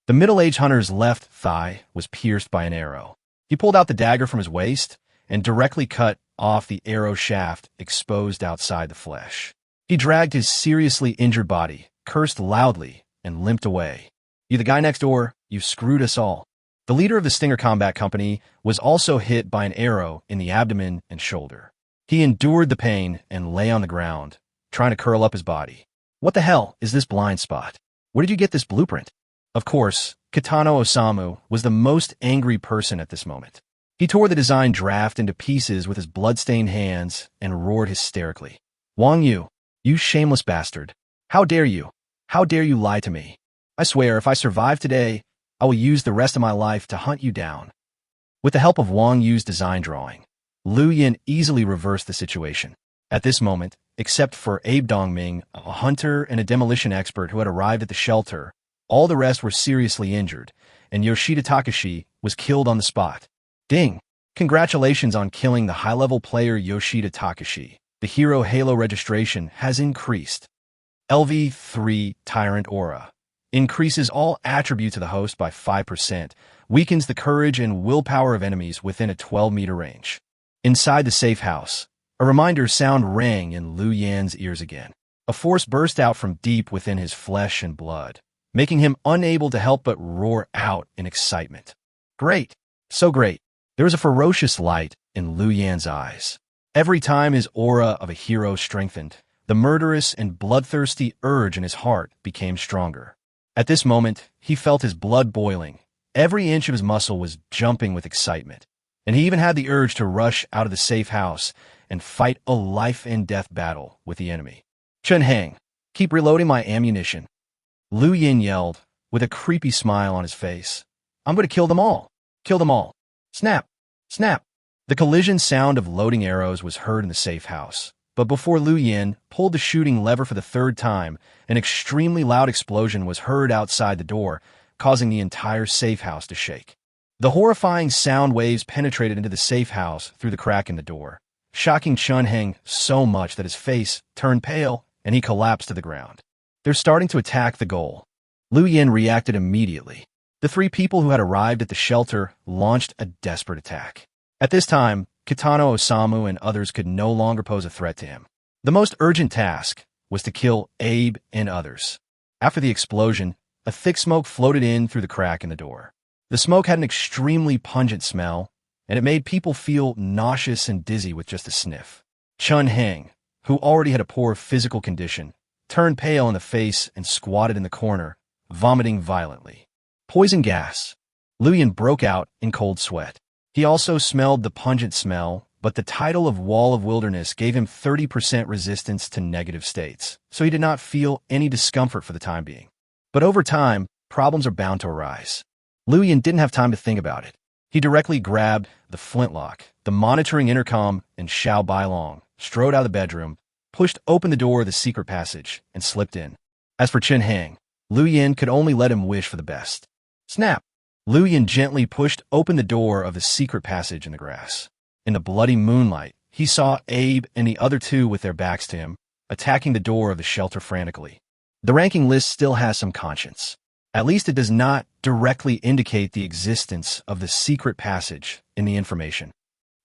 The middle-aged hunter's left thigh was pierced by an arrow. He pulled out the dagger from his waist and directly cut off the arrow shaft exposed outside the flesh. He dragged his seriously injured body, cursed loudly, and limped away. You the guy next door, you screwed us all. The leader of the Stinger Combat Company was also hit by an arrow in the abdomen and shoulder. He endured the pain and lay on the ground, trying to curl up his body. What the hell is this blind spot? Where did you get this blueprint? Of course, Kitano Osamu was the most angry person at this moment. He tore the design draft into pieces with his blood-stained hands and roared hysterically. Wang Yu, you shameless bastard. How dare you? How dare you lie to me? I swear if I survive today, I will use the rest of my life to hunt you down. With the help of Wang Yu's design drawing, Liu Yin easily reversed the situation. At this moment, except for Abe Dongming, a hunter and a demolition expert who had arrived at the shelter, all the rest were seriously injured, and Yoshida Takashi was killed on the spot. Ding! Congratulations on killing the high-level player Yoshida Takashi. The hero Halo registration has increased. LV3 Tyrant Aura. Increases all attributes of the host by 5%, weakens the courage and willpower of enemies within a 12-meter range. Inside the safe house, a reminder sound rang in Liu Yan's ears again. A force burst out from deep within his flesh and blood, making him unable to help but roar out in excitement. Great! So great! There was a ferocious light in Liu Yan's eyes. Every time his aura of a hero strengthened, the murderous and bloodthirsty urge in his heart became stronger. At this moment, he felt his blood boiling. Every inch of his muscle was jumping with excitement, and he even had the urge to rush out of the safe house and fight a life-and-death battle with the enemy. Chen Hang, keep reloading my ammunition. Liu Yin yelled, with a creepy smile on his face. I'm going to kill them all. Kill them all. Snap! Snap! The collision sound of loading arrows was heard in the safe house. But before Liu Yin pulled the shooting lever for the third time, an extremely loud explosion was heard outside the door, causing the entire safe house to shake. The horrifying sound waves penetrated into the safe house through the crack in the door, shocking Chun Heng so much that his face turned pale and he collapsed to the ground. They're starting to attack the goal. Liu Yin reacted immediately. The three people who had arrived at the shelter launched a desperate attack. At this time, Kitano Osamu and others could no longer pose a threat to him. The most urgent task was to kill Abe and others. After the explosion, a thick smoke floated in through the crack in the door. The smoke had an extremely pungent smell, and it made people feel nauseous and dizzy with just a sniff. Chun Heng, who already had a poor physical condition, turned pale in the face and squatted in the corner, vomiting violently. Poison gas. Liu Yin broke out in cold sweat. He also smelled the pungent smell, but the title of Wall of Wilderness gave him 30% resistance to negative states, so he did not feel any discomfort for the time being. But over time, problems are bound to arise. Liu Yin didn't have time to think about it. He directly grabbed the flintlock, the monitoring intercom, and Xiao Bailong, strode out of the bedroom, pushed open the door of the secret passage, and slipped in. As for Chen Hang, Liu Yin could only let him wish for the best. Snap! Liu Yin gently pushed open the door of the secret passage in the grass. In the bloody moonlight, he saw Abe and the other two with their backs to him, attacking the door of the shelter frantically. The ranking list still has some conscience. At least it does not directly indicate the existence of the secret passage in the information.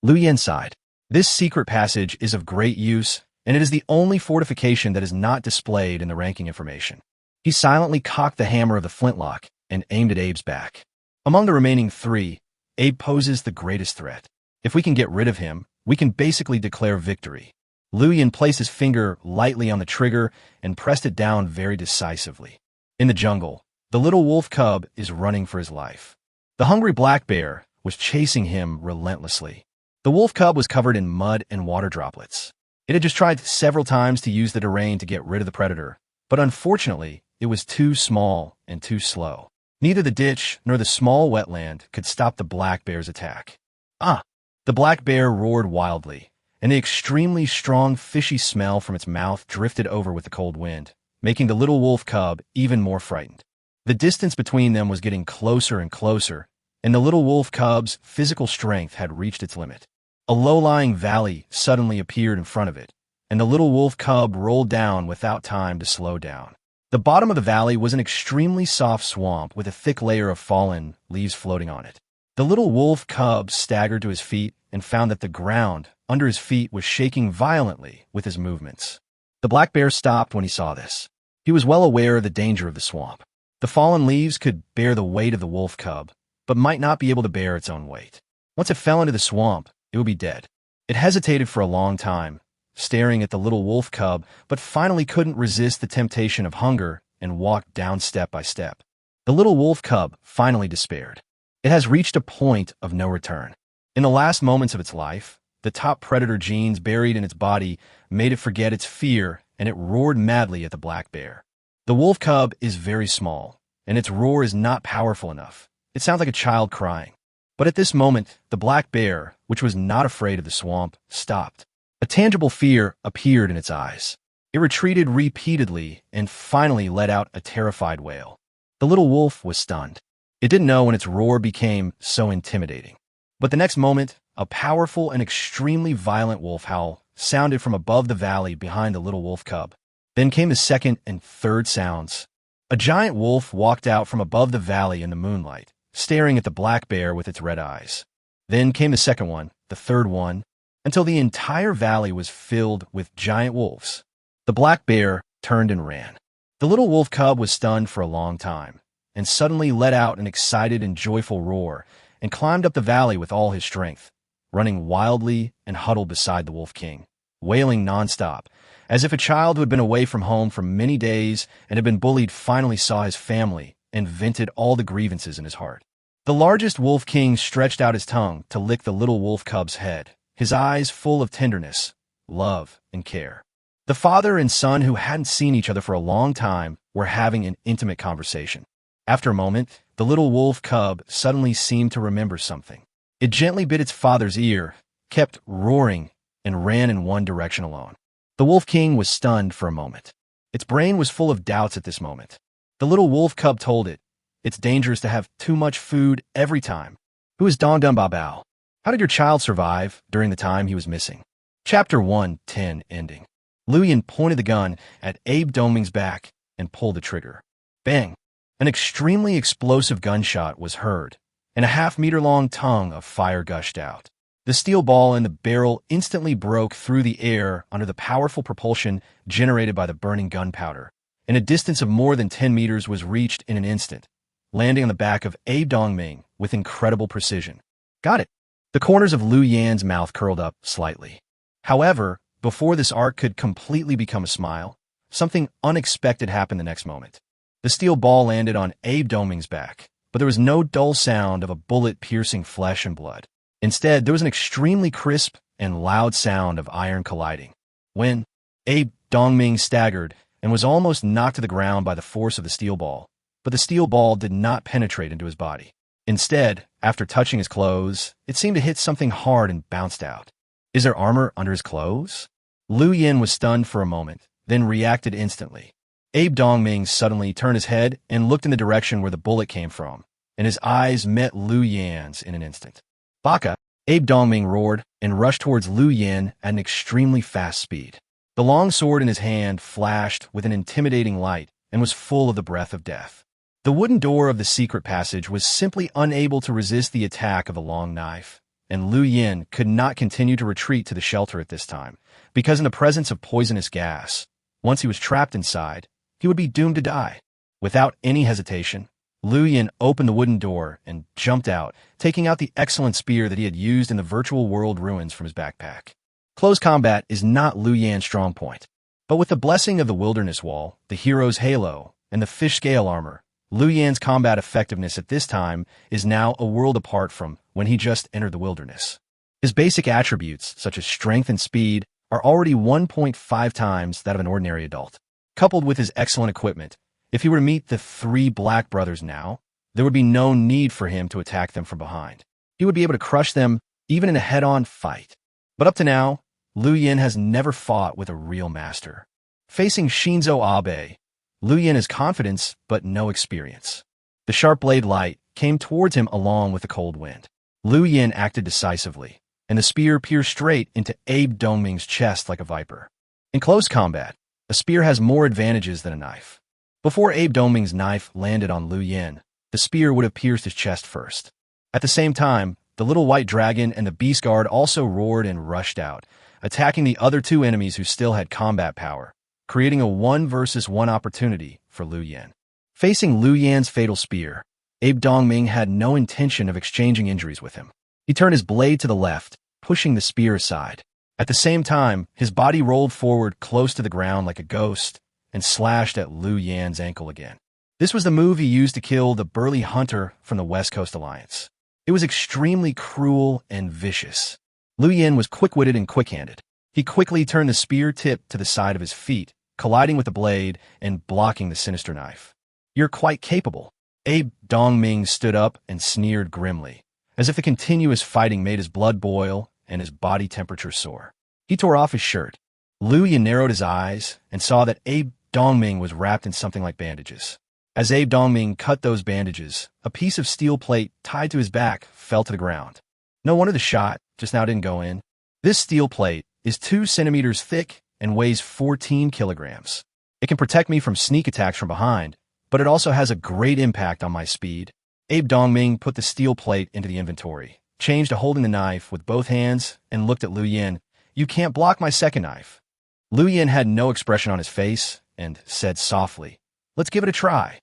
Liu Yin sighed. This secret passage is of great use, and it is the only fortification that is not displayed in the ranking information. He silently cocked the hammer of the flintlock and aimed at Abe's back. Among the remaining three, Abe poses the greatest threat. If we can get rid of him, we can basically declare victory. Liu Yin placed his finger lightly on the trigger and pressed it down very decisively. In the jungle, the little wolf cub is running for his life. The hungry black bear was chasing him relentlessly. The wolf cub was covered in mud and water droplets. It had just tried several times to use the terrain to get rid of the predator, but unfortunately, it was too small and too slow. Neither the ditch nor the small wetland could stop the black bear's attack. Ah! The black bear roared wildly, and the extremely strong fishy smell from its mouth drifted over with the cold wind, making the little wolf cub even more frightened. The distance between them was getting closer and closer, and the little wolf cub's physical strength had reached its limit. A low-lying valley suddenly appeared in front of it, and the little wolf cub rolled down without time to slow down. The bottom of the valley was an extremely soft swamp with a thick layer of fallen leaves floating on it. The little wolf cub staggered to his feet and found that the ground under his feet was shaking violently with his movements. The black bear stopped when he saw this. He was well aware of the danger of the swamp. The fallen leaves could bear the weight of the wolf cub, but might not be able to bear its own weight. Once it fell into the swamp, it would be dead. It hesitated for a long time, staring at the little wolf cub, but finally couldn't resist the temptation of hunger and walked down step by step. The little wolf cub finally despaired. It has reached a point of no return. In the last moments of its life, the top predator genes buried in its body made it forget its fear, and it roared madly at the black bear. The wolf cub is very small, and its roar is not powerful enough. It sounds like a child crying. But at this moment, the black bear, which was not afraid of the swamp, stopped. A tangible fear appeared in its eyes. It retreated repeatedly and finally let out a terrified wail. The little wolf was stunned. It didn't know when its roar became so intimidating. But the next moment, a powerful and extremely violent wolf howl sounded from above the valley behind the little wolf cub. Then came the second and third sounds. A giant wolf walked out from above the valley in the moonlight, staring at the black bear with its red eyes. Then came the second one, the third one, until the entire valley was filled with giant wolves. The black bear turned and ran. The little wolf cub was stunned for a long time, and suddenly let out an excited and joyful roar, and climbed up the valley with all his strength, running wildly and huddled beside the wolf king, wailing nonstop, as if a child who had been away from home for many days and had been bullied finally saw his family and vented all the grievances in his heart. The largest wolf king stretched out his tongue to lick the little wolf cub's head, his eyes full of tenderness, love, and care. The father and son, who hadn't seen each other for a long time, were having an intimate conversation. After a moment, the little wolf cub suddenly seemed to remember something. It gently bit its father's ear, kept roaring, and ran in one direction alone. The wolf king was stunned for a moment. Its brain was full of doubts at this moment. The little wolf cub told it, "It's dangerous to have too much food every time. Who is Dong Dun Bao? How did your child survive during the time he was missing?" Chapter 110 ending. Lu Yin pointed the gun at Abe Dongming's back and pulled the trigger. Bang! An extremely explosive gunshot was heard, and a half-meter-long tongue of fire gushed out. The steel ball in the barrel instantly broke through the air under the powerful propulsion generated by the burning gunpowder, and a distance of more than 10 meters was reached in an instant, landing on the back of Abe Dongming with incredible precision. Got it. The corners of Lu Yan's mouth curled up slightly. However, before this arc could completely become a smile, something unexpected happened the next moment. The steel ball landed on Abe Dongming's back, but there was no dull sound of a bullet piercing flesh and blood. Instead, there was an extremely crisp and loud sound of iron colliding. When Abe Dongming staggered and was almost knocked to the ground by the force of the steel ball, but the steel ball did not penetrate into his body. Instead, after touching his clothes, it seemed to hit something hard and bounced out. Is there armor under his clothes? Lu Yin was stunned for a moment, then reacted instantly. Abe Dongming suddenly turned his head and looked in the direction where the bullet came from, and his eyes met Lu Yan's in an instant. Baka! Abe Dongming roared and rushed towards Lu Yin at an extremely fast speed. The long sword in his hand flashed with an intimidating light and was full of the breath of death. The wooden door of the secret passage was simply unable to resist the attack of the long knife, and Lu Yin could not continue to retreat to the shelter at this time, because in the presence of poisonous gas, once he was trapped inside, he would be doomed to die. Without any hesitation, Lu Yin opened the wooden door and jumped out, taking out the excellent spear that he had used in the virtual world ruins from his backpack. Close combat is not Lu Yan's strong point, but with the blessing of the wilderness wall, the hero's halo, and the fish scale armor, Lu Yan's combat effectiveness at this time is now a world apart from when he just entered the wilderness. His basic attributes, such as strength and speed, are already 1.5 times that of an ordinary adult. Coupled with his excellent equipment, if he were to meet the three black brothers now, there would be no need for him to attack them from behind. He would be able to crush them even in a head-on fight. But up to now, Lu Yin has never fought with a real master. Facing Shinzo Abe, Lu Yin has confidence but no experience. The sharp blade light came towards him along with the cold wind. Lu Yin acted decisively, and the spear pierced straight into Abe Dongming's chest like a viper. In close combat, a spear has more advantages than a knife. Before Abe Dongming's knife landed on Liu Yan, the spear would have pierced his chest first. At the same time, the little white dragon and the beast guard also roared and rushed out, attacking the other two enemies who still had combat power, creating a 1-versus-1 opportunity for Liu Yan. Facing Liu Yan's fatal spear, Abe Dongming had no intention of exchanging injuries with him. He turned his blade to the left, pushing the spear aside. At the same time, his body rolled forward close to the ground like a ghost and slashed at Liu Yan's ankle again. This was the move he used to kill the burly hunter from the West Coast Alliance. It was extremely cruel and vicious. Liu Yan was quick-witted and quick-handed. He quickly turned the spear tip to the side of his feet, colliding with the blade and blocking the sinister knife. "You're quite capable." Abe Dongming stood up and sneered grimly, as if the continuous fighting made his blood boil and his body temperature soar. He tore off his shirt. Liu Yan narrowed his eyes and saw that Abe Dongming was wrapped in something like bandages. As Abe Dongming cut those bandages, a piece of steel plate tied to his back fell to the ground. No wonder the shot just now didn't go in. This steel plate is 2 centimeters thick and weighs 14 kilograms. It can protect me from sneak attacks from behind, but it also has a great impact on my speed. Abe Dongming put the steel plate into the inventory, changed to holding the knife with both hands, and looked at Liu Yan. "You can't block my second knife." Liu Yan had no expression on his face and said softly, "Let's give it a try."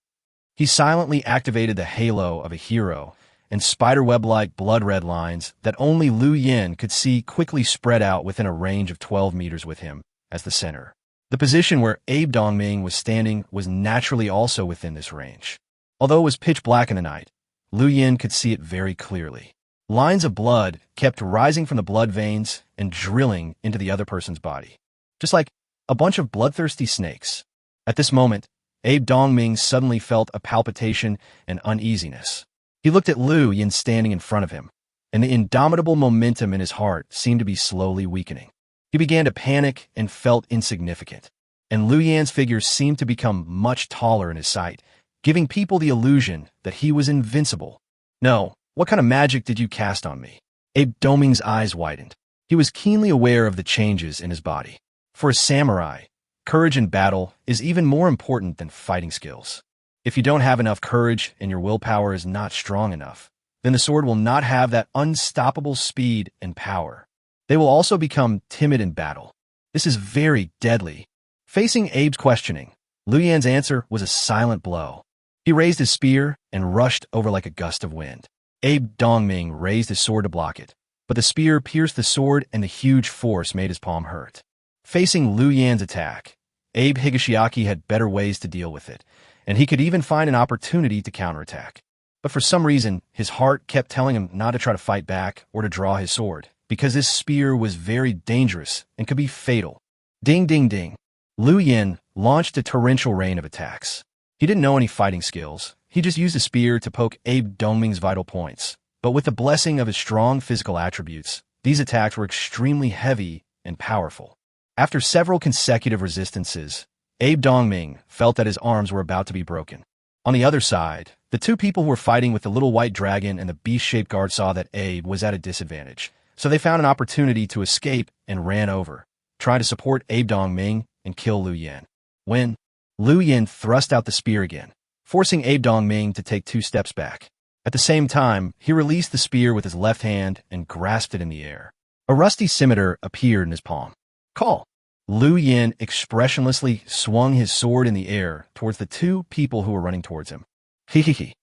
He silently activated the halo of a hero, and spiderweb-like blood-red lines that only Liu Yan could see quickly spread out within a range of 12 meters with him as the center. The position where Abe Dongming was standing was naturally also within this range. Although it was pitch black in the night, Liu Yan could see it very clearly. Lines of blood kept rising from the blood veins and drilling into the other person's body, just like a bunch of bloodthirsty snakes. At this moment, Abe Dongming suddenly felt a palpitation and uneasiness. He looked at Liu Yan standing in front of him, and the indomitable momentum in his heart seemed to be slowly weakening. He began to panic and felt insignificant, and Liu Yan's figure seemed to become much taller in his sight, giving people the illusion that he was invincible. "No, what kind of magic did you cast on me?" Abe Dongming's eyes widened. He was keenly aware of the changes in his body. For a samurai, courage in battle is even more important than fighting skills. If you don't have enough courage and your willpower is not strong enough, then the sword will not have that unstoppable speed and power. They will also become timid in battle. This is very deadly. Facing Abe's questioning, Liu Yan's answer was a silent blow. He raised his spear and rushed over like a gust of wind. Abe Dongming raised his sword to block it, but the spear pierced the sword and the huge force made his palm hurt. Facing Liu Yan's attack, Abe Higashiaki had better ways to deal with it, and he could even find an opportunity to counterattack. But for some reason, his heart kept telling him not to try to fight back or to draw his sword, because this spear was very dangerous and could be fatal. Ding, ding, ding. Liu Yan launched a torrential rain of attacks. He didn't know any fighting skills. He just used a spear to poke Abe Dongming's vital points. But with the blessing of his strong physical attributes, these attacks were extremely heavy and powerful. After several consecutive resistances, Abe Dongming felt that his arms were about to be broken. On the other side, the two people who were fighting with the little white dragon and the beast-shaped guard saw that Abe was at a disadvantage. So they found an opportunity to escape and ran over, trying to support Abe Dongming and kill Liu Yan. When Liu Yan thrust out the spear again, forcing Abe Dongming to take 2 steps back. At the same time, he released the spear with his left hand and grasped it in the air. A rusty scimitar appeared in his palm. "Call!" Liu Yan expressionlessly swung his sword in the air towards the 2 people who were running towards him. "Hee hee hee.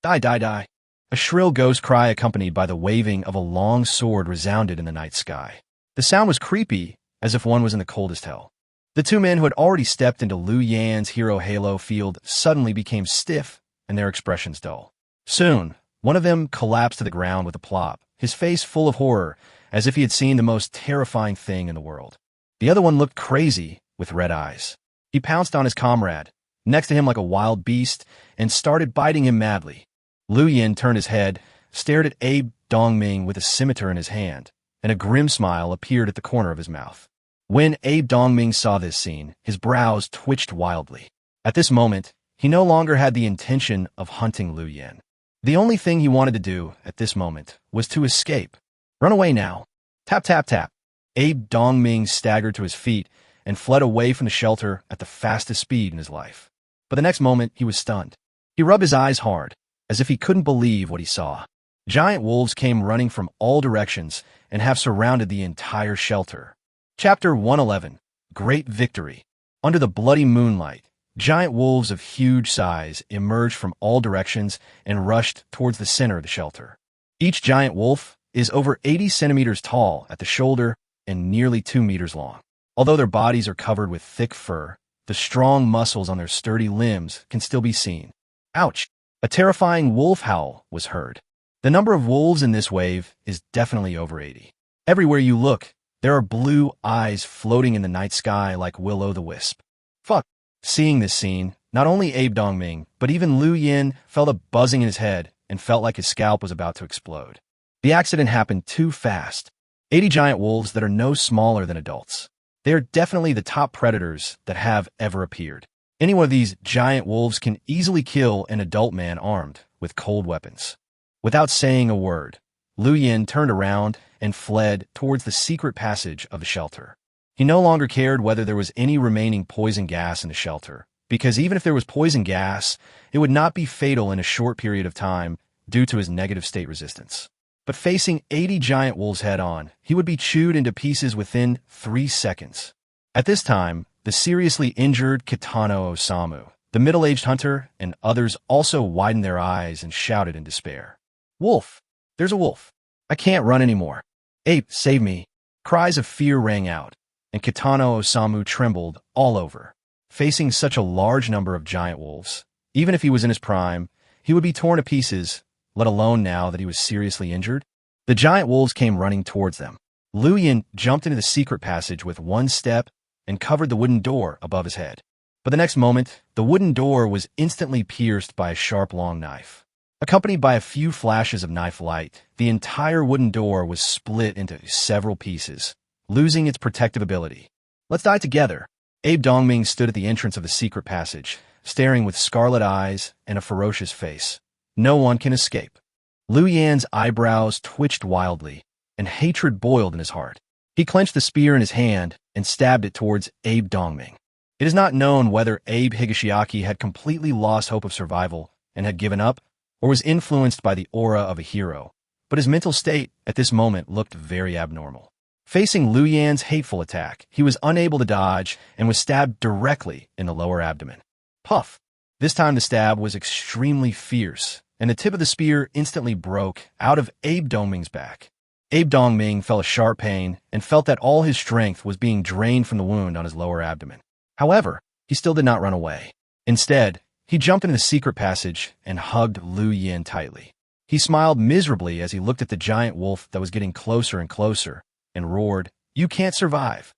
Die, die, die." A shrill ghost cry accompanied by the waving of a long sword resounded in the night sky. The sound was creepy, as if one was in the coldest hell. The 2 men who had already stepped into Liu Yan's hero halo field suddenly became stiff and their expressions dull. Soon, one of them collapsed to the ground with a plop, his face full of horror, as if he had seen the most terrifying thing in the world. The other one looked crazy, with red eyes. He pounced on his comrade, next to him like a wild beast, and started biting him madly. Liu Yan turned his head, stared at Abe Dongming with a scimitar in his hand, and a grim smile appeared at the corner of his mouth. When Abe Dongming saw this scene, his brows twitched wildly. At this moment, he no longer had the intention of hunting Liu Yan. The only thing he wanted to do at this moment was to escape. Run away now. Tap, tap, tap. Abe Dongming staggered to his feet and fled away from the shelter at the fastest speed in his life. But the next moment, he was stunned. He rubbed his eyes hard, as if he couldn't believe what he saw. Giant wolves came running from all directions and have surrounded the entire shelter. Chapter 111. Great Victory. Under the bloody moonlight, giant wolves of huge size emerged from all directions and rushed towards the center of the shelter. Each giant wolf is over 80 centimeters tall at the shoulder and nearly 2 meters long. Although their bodies are covered with thick fur, the strong muscles on their sturdy limbs can still be seen. Ouch! A terrifying wolf howl was heard. The number of wolves in this wave is definitely over 80. Everywhere you look, there are blue eyes floating in the night sky like will-o'-the-wisp. Fuck! Seeing this scene, not only Abe Dongming, but even Liu Yin felt a buzzing in his head and felt like his scalp was about to explode. The accident happened too fast. 80 giant wolves that are no smaller than adults. They are definitely the top predators that have ever appeared. Any one of these giant wolves can easily kill an adult man armed with cold weapons. Without saying a word, Liu Yin turned around and fled towards the secret passage of the shelter. He no longer cared whether there was any remaining poison gas in the shelter, because even if there was poison gas, it would not be fatal in a short period of time due to his negative state resistance. But facing 80 giant wolves head-on, he would be chewed into pieces within 3 seconds. At this time, the seriously injured Kitano Osamu, the middle-aged hunter, and others also widened their eyes and shouted in despair. "Wolf! There's a wolf! I can't run anymore! Ape, save me!" Cries of fear rang out, and Kitano Osamu trembled all over. Facing such a large number of giant wolves, even if he was in his prime, he would be torn to pieces, let alone now that he was seriously injured. The giant wolves came running towards them. Liu Yin jumped into the secret passage with one step and covered the wooden door above his head. But the next moment, the wooden door was instantly pierced by a sharp long knife. Accompanied by a few flashes of knife light, the entire wooden door was split into several pieces, losing its protective ability. "Let's die together." Abe Dongming stood at the entrance of the secret passage, staring with scarlet eyes and a ferocious face. No one can escape. Liu Yan's eyebrows twitched wildly, and hatred boiled in his heart. He clenched the spear in his hand and stabbed it towards Abe Dongming. It is not known whether Abe Higashiaki had completely lost hope of survival and had given up, or was influenced by the aura of a hero, but his mental state at this moment looked very abnormal. Facing Liu Yan's hateful attack, he was unable to dodge and was stabbed directly in the lower abdomen. Puff! This time the stab was extremely fierce, and the tip of the spear instantly broke out of Abe Dongming's back. Abe Dongming felt a sharp pain and felt that all his strength was being drained from the wound on his lower abdomen. However, he still did not run away. Instead, he jumped into the secret passage and hugged Liu Yin tightly. He smiled miserably as he looked at the giant wolf that was getting closer and closer, and roared, "You can't survive.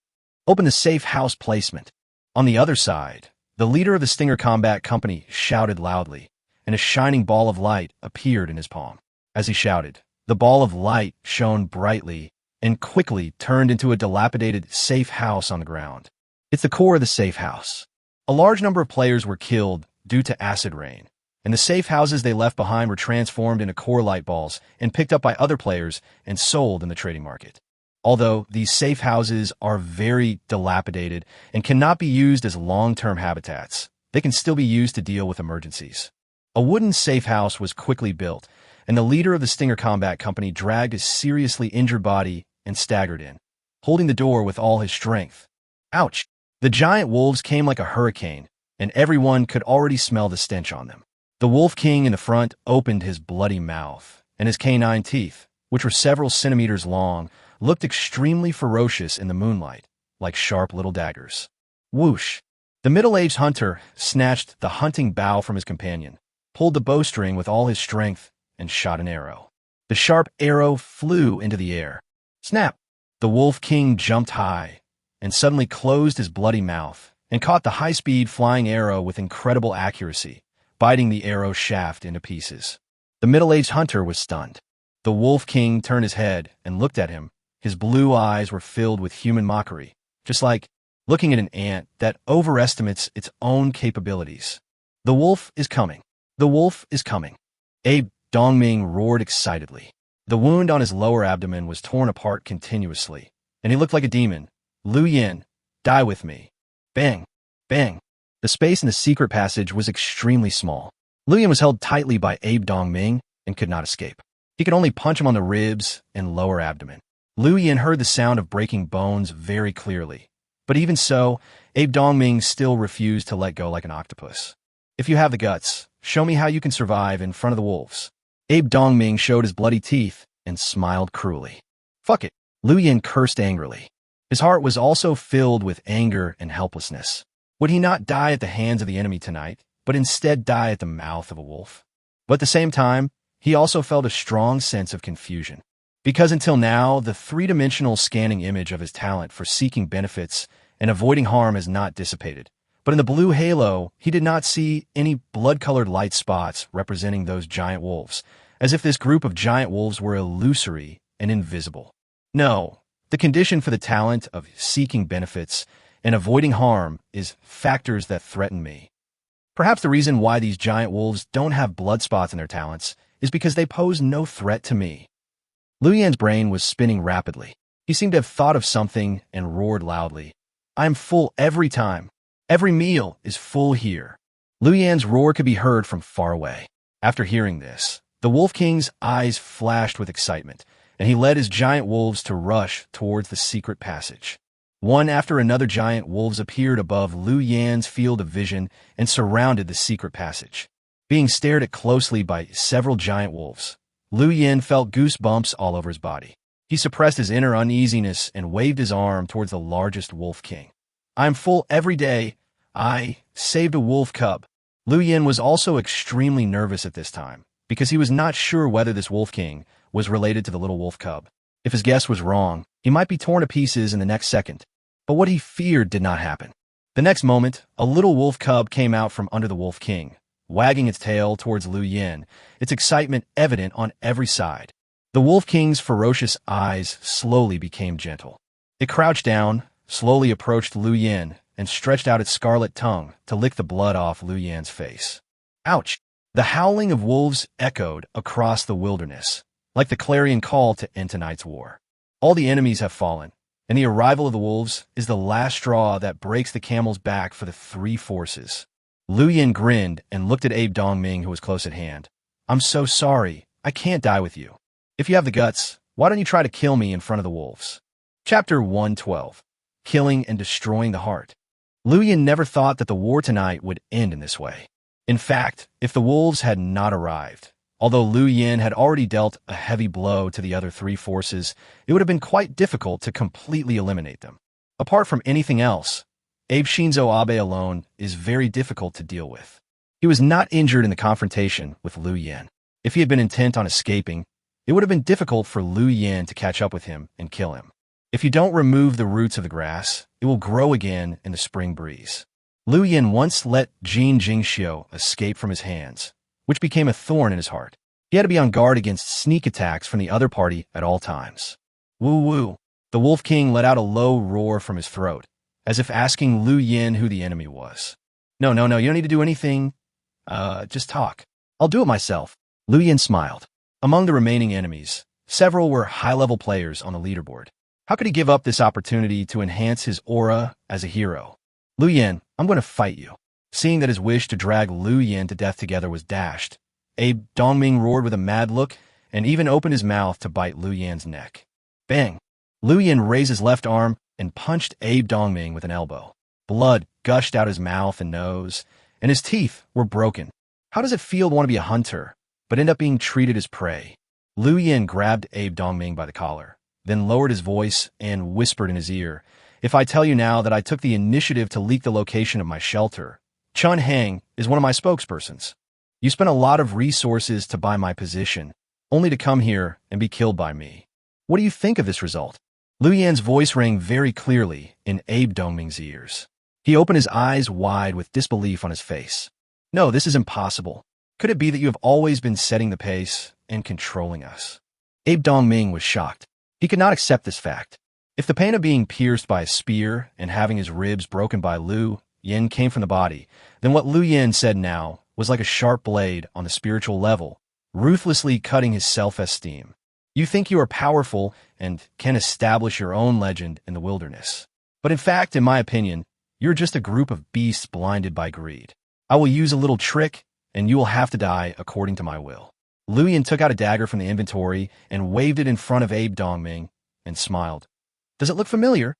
Open the safe house placement." On the other side, the leader of the Stinger Combat Company shouted loudly, and a shining ball of light appeared in his palm. As he shouted, the ball of light shone brightly and quickly turned into a dilapidated safe house on the ground. It's the core of the safe house. A large number of players were killed due to acid rain, and the safe houses they left behind were transformed into core light balls and picked up by other players and sold in the trading market. Although these safe houses are very dilapidated and cannot be used as long-term habitats, they can still be used to deal with emergencies. A wooden safe house was quickly built, and the leader of the Stinger Combat Company dragged his seriously injured body and staggered in, holding the door with all his strength. Ouch! The giant wolves came like a hurricane, and everyone could already smell the stench on them. The Wolf King in the front opened his bloody mouth, and his canine teeth, which were several centimeters long, looked extremely ferocious in the moonlight, like sharp little daggers. Whoosh! The middle-aged hunter snatched the hunting bow from his companion, pulled the bowstring with all his strength, and shot an arrow. The sharp arrow flew into the air. Snap! The Wolf King jumped high, and suddenly closed his bloody mouth, and caught the high-speed flying arrow with incredible accuracy, biting the arrow shaft into pieces. The middle-aged hunter was stunned. The Wolf King turned his head and looked at him. His blue eyes were filled with human mockery, just like looking at an ant that overestimates its own capabilities. "The wolf is coming. The wolf is coming." Abe Dongming roared excitedly. The wound on his lower abdomen was torn apart continuously, and he looked like a demon. Lu Yin, die with me. Bang! Bang! The space in the secret passage was extremely small. Lu Yin was held tightly by Abe Dongming and could not escape. He could only punch him on the ribs and lower abdomen. Lu Yin heard the sound of breaking bones very clearly, but even so, Abe Dongming still refused to let go like an octopus. If you have the guts, show me how you can survive in front of the wolves. Abe Dongming showed his bloody teeth and smiled cruelly. Fuck it, Lu Yin cursed angrily. His heart was also filled with anger and helplessness. Would he not die at the hands of the enemy tonight, but instead die at the mouth of a wolf? But at the same time, he also felt a strong sense of confusion. Because until now, the three-dimensional scanning image of his talent for seeking benefits and avoiding harm has not dissipated. But in the blue halo, he did not see any blood-colored light spots representing those giant wolves, as if this group of giant wolves were illusory and invisible. No, the condition for the talent of seeking benefits and avoiding harm is factors that threaten me. Perhaps the reason why these giant wolves don't have blood spots in their talents is because they pose no threat to me. Lu Yan's brain was spinning rapidly. He seemed to have thought of something and roared loudly. I am full every time. Every meal is full here. Lu Yan's roar could be heard from far away. After hearing this, the Wolf King's eyes flashed with excitement, and he led his giant wolves to rush towards the secret passage. One after another giant wolves appeared above Lu Yan's field of vision and surrounded the secret passage. Being stared at closely by several giant wolves, Lu Yan felt goosebumps all over his body. He suppressed his inner uneasiness and waved his arm towards the largest Wolf King. I am full every day. I saved a wolf cub. Lu Yin was also extremely nervous at this time, because he was not sure whether this Wolf King was related to the little wolf cub. If his guess was wrong, he might be torn to pieces in the next second. But what he feared did not happen. The next moment, a little wolf cub came out from under the Wolf King, wagging its tail towards Lu Yin, its excitement evident on every side. The Wolf King's ferocious eyes slowly became gentle. It crouched down, slowly approached Lu Yin, and stretched out its scarlet tongue to lick the blood off Lu Yan's face. Ouch! The howling of wolves echoed across the wilderness, like the clarion call to end tonight's war. All the enemies have fallen, and the arrival of the wolves is the last straw that breaks the camel's back for the three forces. Lu Yin grinned and looked at Abe Dongming, who was close at hand. I'm so sorry. I can't die with you. If you have the guts, why don't you try to kill me in front of the wolves? Chapter 112. Killing and destroying the heart. Lu Yin never thought that the war tonight would end in this way. In fact, if the wolves had not arrived, although Lu Yin had already dealt a heavy blow to the other three forces, it would have been quite difficult to completely eliminate them. Apart from anything else, Abe Shinzo Abe alone is very difficult to deal with. He was not injured in the confrontation with Lu Yin. If he had been intent on escaping, it would have been difficult for Lu Yin to catch up with him and kill him. If you don't remove the roots of the grass, it will grow again in the spring breeze. Lu Yin once let Jin Jingxiu escape from his hands, which became a thorn in his heart. He had to be on guard against sneak attacks from the other party at all times. Woo woo! The Wolf King let out a low roar from his throat, as if asking Lu Yin who the enemy was. No, you don't need to do anything. Just talk. I'll do it myself. Lu Yin smiled. Among the remaining enemies, several were high-level players on the leaderboard. How could he give up this opportunity to enhance his aura as a hero? Lu Yin, I'm going to fight you. Seeing that his wish to drag Lu Yin to death together was dashed, Abe Dongming roared with a mad look and even opened his mouth to bite Lu Yan's neck. Bang! Lu Yin raised his left arm and punched Abe Dongming with an elbow. Blood gushed out his mouth and nose, and his teeth were broken. How does it feel to want to be a hunter, but end up being treated as prey? Lu Yin grabbed Abe Dongming by the collar, then lowered his voice and whispered in his ear, If I tell you now that I took the initiative to leak the location of my shelter, Chun Hang is one of my spokespersons. You spent a lot of resources to buy my position, only to come here and be killed by me. What do you think of this result? Lu Yan's voice rang very clearly in Abe Dongming's ears. He opened his eyes wide with disbelief on his face. No, this is impossible. Could it be that you have always been setting the pace and controlling us? Abe Dongming was shocked. He could not accept this fact. If the pain of being pierced by a spear and having his ribs broken by Lu Yin came from the body, then what Lu Yin said now was like a sharp blade on the spiritual level, ruthlessly cutting his self-esteem. You think you are powerful and can establish your own legend in the wilderness. But in fact, in my opinion, you're just a group of beasts blinded by greed. I will use a little trick, and you will have to die according to my will. Liu Yan took out a dagger from the inventory and waved it in front of Abe Dongming and smiled. Does it look familiar?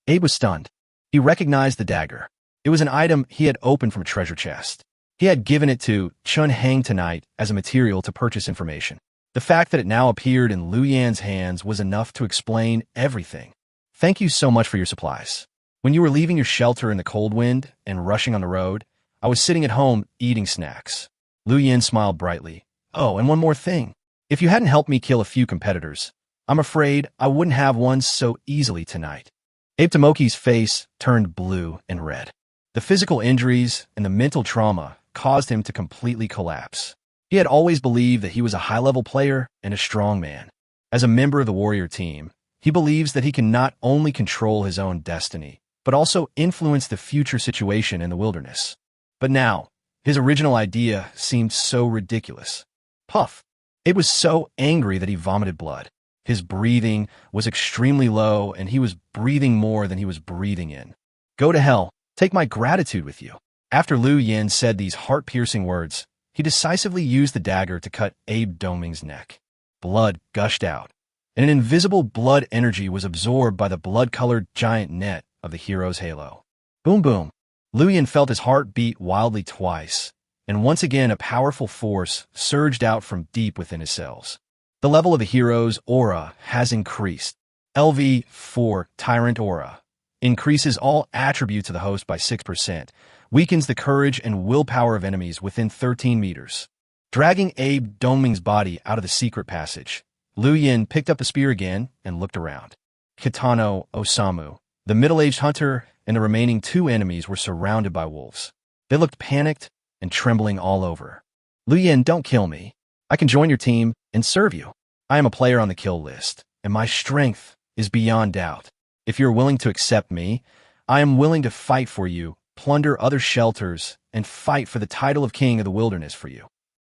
Abe was stunned. He recognized the dagger. It was an item he had opened from a treasure chest. He had given it to Chun Hang tonight as a material to purchase information. The fact that it now appeared in Liu Yan's hands was enough to explain everything. Thank you so much for your supplies. When you were leaving your shelter in the cold wind and rushing on the road, I was sitting at home eating snacks. Liu Yan smiled brightly. Oh, and one more thing. If you hadn't helped me kill a few competitors, I'm afraid I wouldn't have one so easily tonight. Abe Tomoki's face turned blue and red. The physical injuries and the mental trauma caused him to completely collapse. He had always believed that he was a high-level player and a strong man. As a member of the warrior team, he believes that he can not only control his own destiny, but also influence the future situation in the wilderness. But now, his original idea seemed so ridiculous. Puff! Abe was so angry that he vomited blood. His breathing was extremely low, and he was breathing more than he was breathing in. Go to hell. Take my gratitude with you. After Liu Yan said these heart-piercing words, he decisively used the dagger to cut Abe Dongming's neck. Blood gushed out, and an invisible blood energy was absorbed by the blood-colored giant net of the hero's halo. Boom boom. Liu Yan felt his heart beat wildly twice, and once again a powerful force surged out from deep within his cells. The level of the hero's aura has increased. LV4 Tyrant Aura increases all attributes of the host by 6%, weakens the courage and willpower of enemies within 13 meters. Dragging Abe Dongming's body out of the secret passage, Liu Yan picked up the spear again and looked around. Kitano Osamu, the middle-aged hunter, and the remaining two enemies were surrounded by wolves. They looked panicked and trembling all over. Liu Yan, don't kill me. I can join your team and serve you. I am a player on the kill list, and my strength is beyond doubt. If you're willing to accept me, I am willing to fight for you, plunder other shelters, and fight for the title of king of the wilderness for you.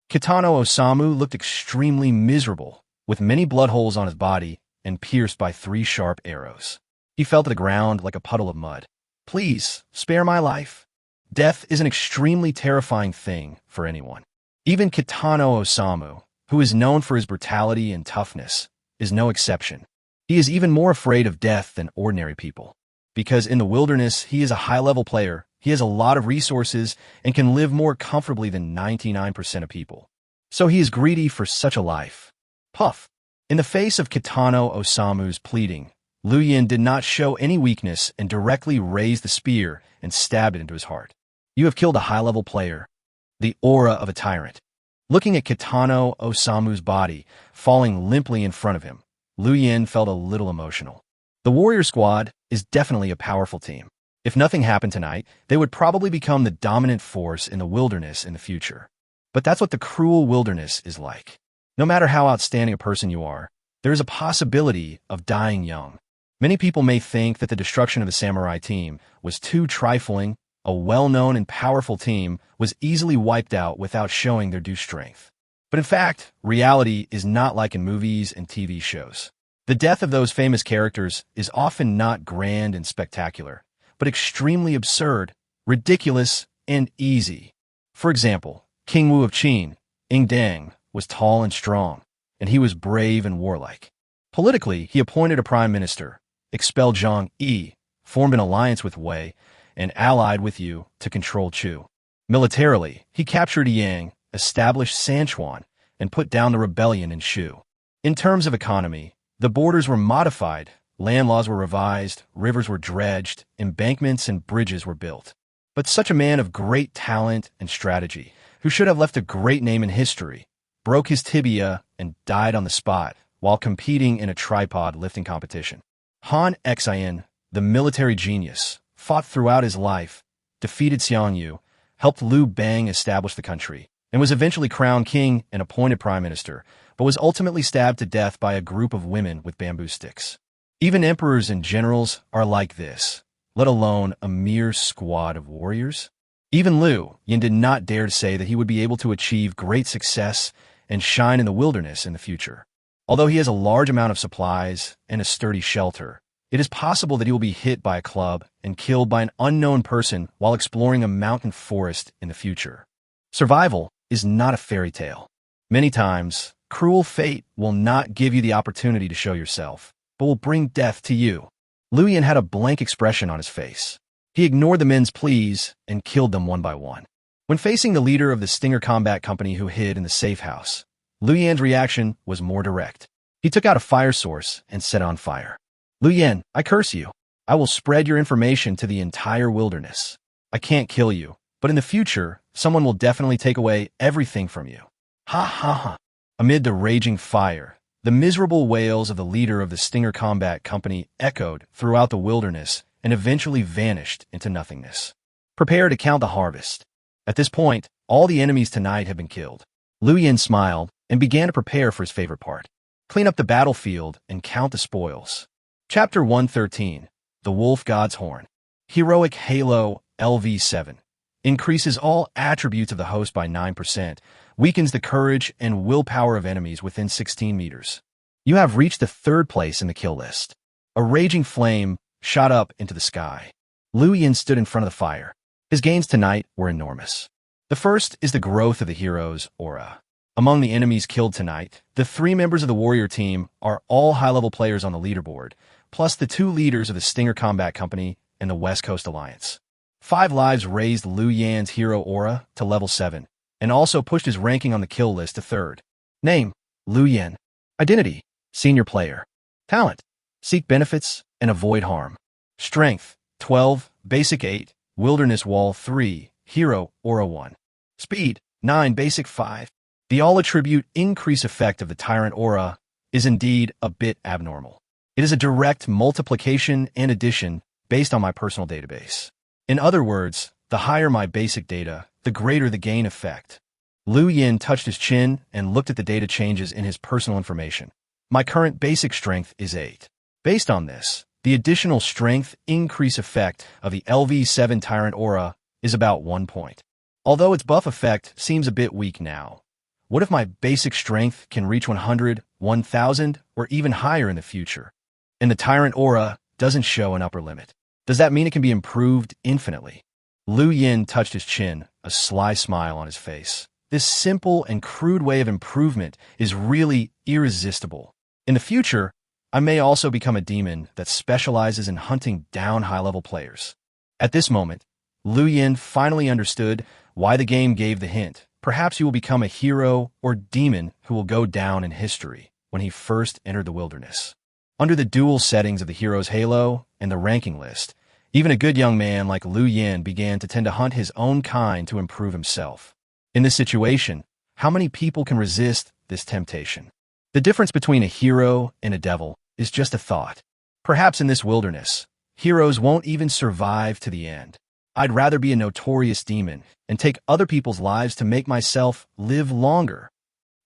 Kitano Osamu looked extremely miserable, with many blood holes on his body and pierced by 3 sharp arrows. He fell to the ground like a puddle of mud. Please, spare my life. Death is an extremely terrifying thing for anyone. Even Kitano Osamu, who is known for his brutality and toughness, is no exception. He is even more afraid of death than ordinary people. Because in the wilderness, he is a high-level player, he has a lot of resources, and can live more comfortably than 99% of people. So he is greedy for such a life. Puff! In the face of Kitano Osamu's pleading, Liu Yan did not show any weakness and directly raised the spear and stabbed it into his heart. You have killed a high-level player, the aura of a tyrant. Looking at Kitano Osamu's body falling limply in front of him, Liu Yan felt a little emotional. The warrior squad is definitely a powerful team. If nothing happened tonight, they would probably become the dominant force in the wilderness in the future. But that's what the cruel wilderness is like. No matter how outstanding a person you are, there is a possibility of dying young. Many people may think that the destruction of the samurai team was too trifling. A well-known and powerful team was easily wiped out without showing their due strength. But in fact, reality is not like in movies and TV shows. The death of those famous characters is often not grand and spectacular, but extremely absurd, ridiculous, and easy. For example, King Wu of Qin, Ing Deng, was tall and strong, and he was brave and warlike. Politically, he appointed a prime minister, expelled Zhang Yi, formed an alliance with Wei, and allied with Yu to control Chu. Militarily, he captured Yang, established Sanchuan, and put down the rebellion in Shu. In terms of economy, the borders were modified, land laws were revised, rivers were dredged, embankments and bridges were built. But such a man of great talent and strategy, who should have left a great name in history, broke his tibia and died on the spot while competing in a tripod lifting competition. Han Xian, the military genius, fought throughout his life, defeated Xiang Yu, helped Liu Bang establish the country, and was eventually crowned king and appointed prime minister, but was ultimately stabbed to death by a group of women with bamboo sticks. Even emperors and generals are like this, let alone a mere squad of warriors. Even Liu Yan did not dare to say that he would be able to achieve great success and shine in the wilderness in the future. Although he has a large amount of supplies and a sturdy shelter, it is possible that he will be hit by a club and killed by an unknown person while exploring a mountain forest in the future. Survival is not a fairy tale. Many times, cruel fate will not give you the opportunity to show yourself, but will bring death to you. Liu Yan had a blank expression on his face. He ignored the men's pleas and killed them one by one. When facing the leader of the Stinger Combat Company who hid in the safe house, Liu Yan's reaction was more direct. He took out a fire source and set it on fire. Liu Yan, I curse you. I will spread your information to the entire wilderness. I can't kill you, but in the future, someone will definitely take away everything from you. Ha ha ha. Amid the raging fire, the miserable wails of the leader of the Stinger Combat Company echoed throughout the wilderness and eventually vanished into nothingness. Prepare to count the harvest. At this point, all the enemies tonight have been killed. Liu Yan smiled and began to prepare for his favorite part. Clean up the battlefield and count the spoils. Chapter 113, The Wolf God's Horn. Heroic Halo LV7. Increases all attributes of the host by 9%, weakens the courage and willpower of enemies within 16 meters. You have reached the 3rd place in the kill list. A raging flame shot up into the sky. Liu Yan stood in front of the fire. His gains tonight were enormous. The first is the growth of the hero's aura. Among the enemies killed tonight, the 3 members of the warrior team are all high-level players on the leaderboard, plus the 2 leaders of the Stinger Combat Company and the West Coast Alliance. 5 lives raised Liu Yan's hero aura to level 7, and also pushed his ranking on the kill list to 3rd. Name, Liu Yan. Identity, senior player. Talent, seek benefits and avoid harm. Strength, 12, basic 8, wilderness wall 3, hero aura 1. Speed, 9, basic 5. The all-attribute increase effect of the Tyrant aura is indeed a bit abnormal. It is a direct multiplication and addition based on my personal database. In other words, the higher my basic data, the greater the gain effect. Liu Yan touched his chin and looked at the data changes in his personal information. My current basic strength is 8. Based on this, the additional strength increase effect of the LV7 Tyrant aura is about 1 point. Although its buff effect seems a bit weak now. What if my basic strength can reach 100, 1000, or even higher in the future? And the Tyrant aura doesn't show an upper limit. Does that mean it can be improved infinitely? Liu Yan touched his chin, a sly smile on his face. This simple and crude way of improvement is really irresistible. In the future, I may also become a demon that specializes in hunting down high-level players. At this moment, Liu Yan finally understood why the game gave the hint. Perhaps he will become a hero or demon who will go down in history when he first entered the wilderness. Under the dual settings of the hero's halo and the ranking list, even a good young man like Liu Yan began to tend to hunt his own kind to improve himself. In this situation, how many people can resist this temptation? The difference between a hero and a devil is just a thought. Perhaps in this wilderness, heroes won't even survive to the end. I'd rather be a notorious demon and take other people's lives to make myself live longer.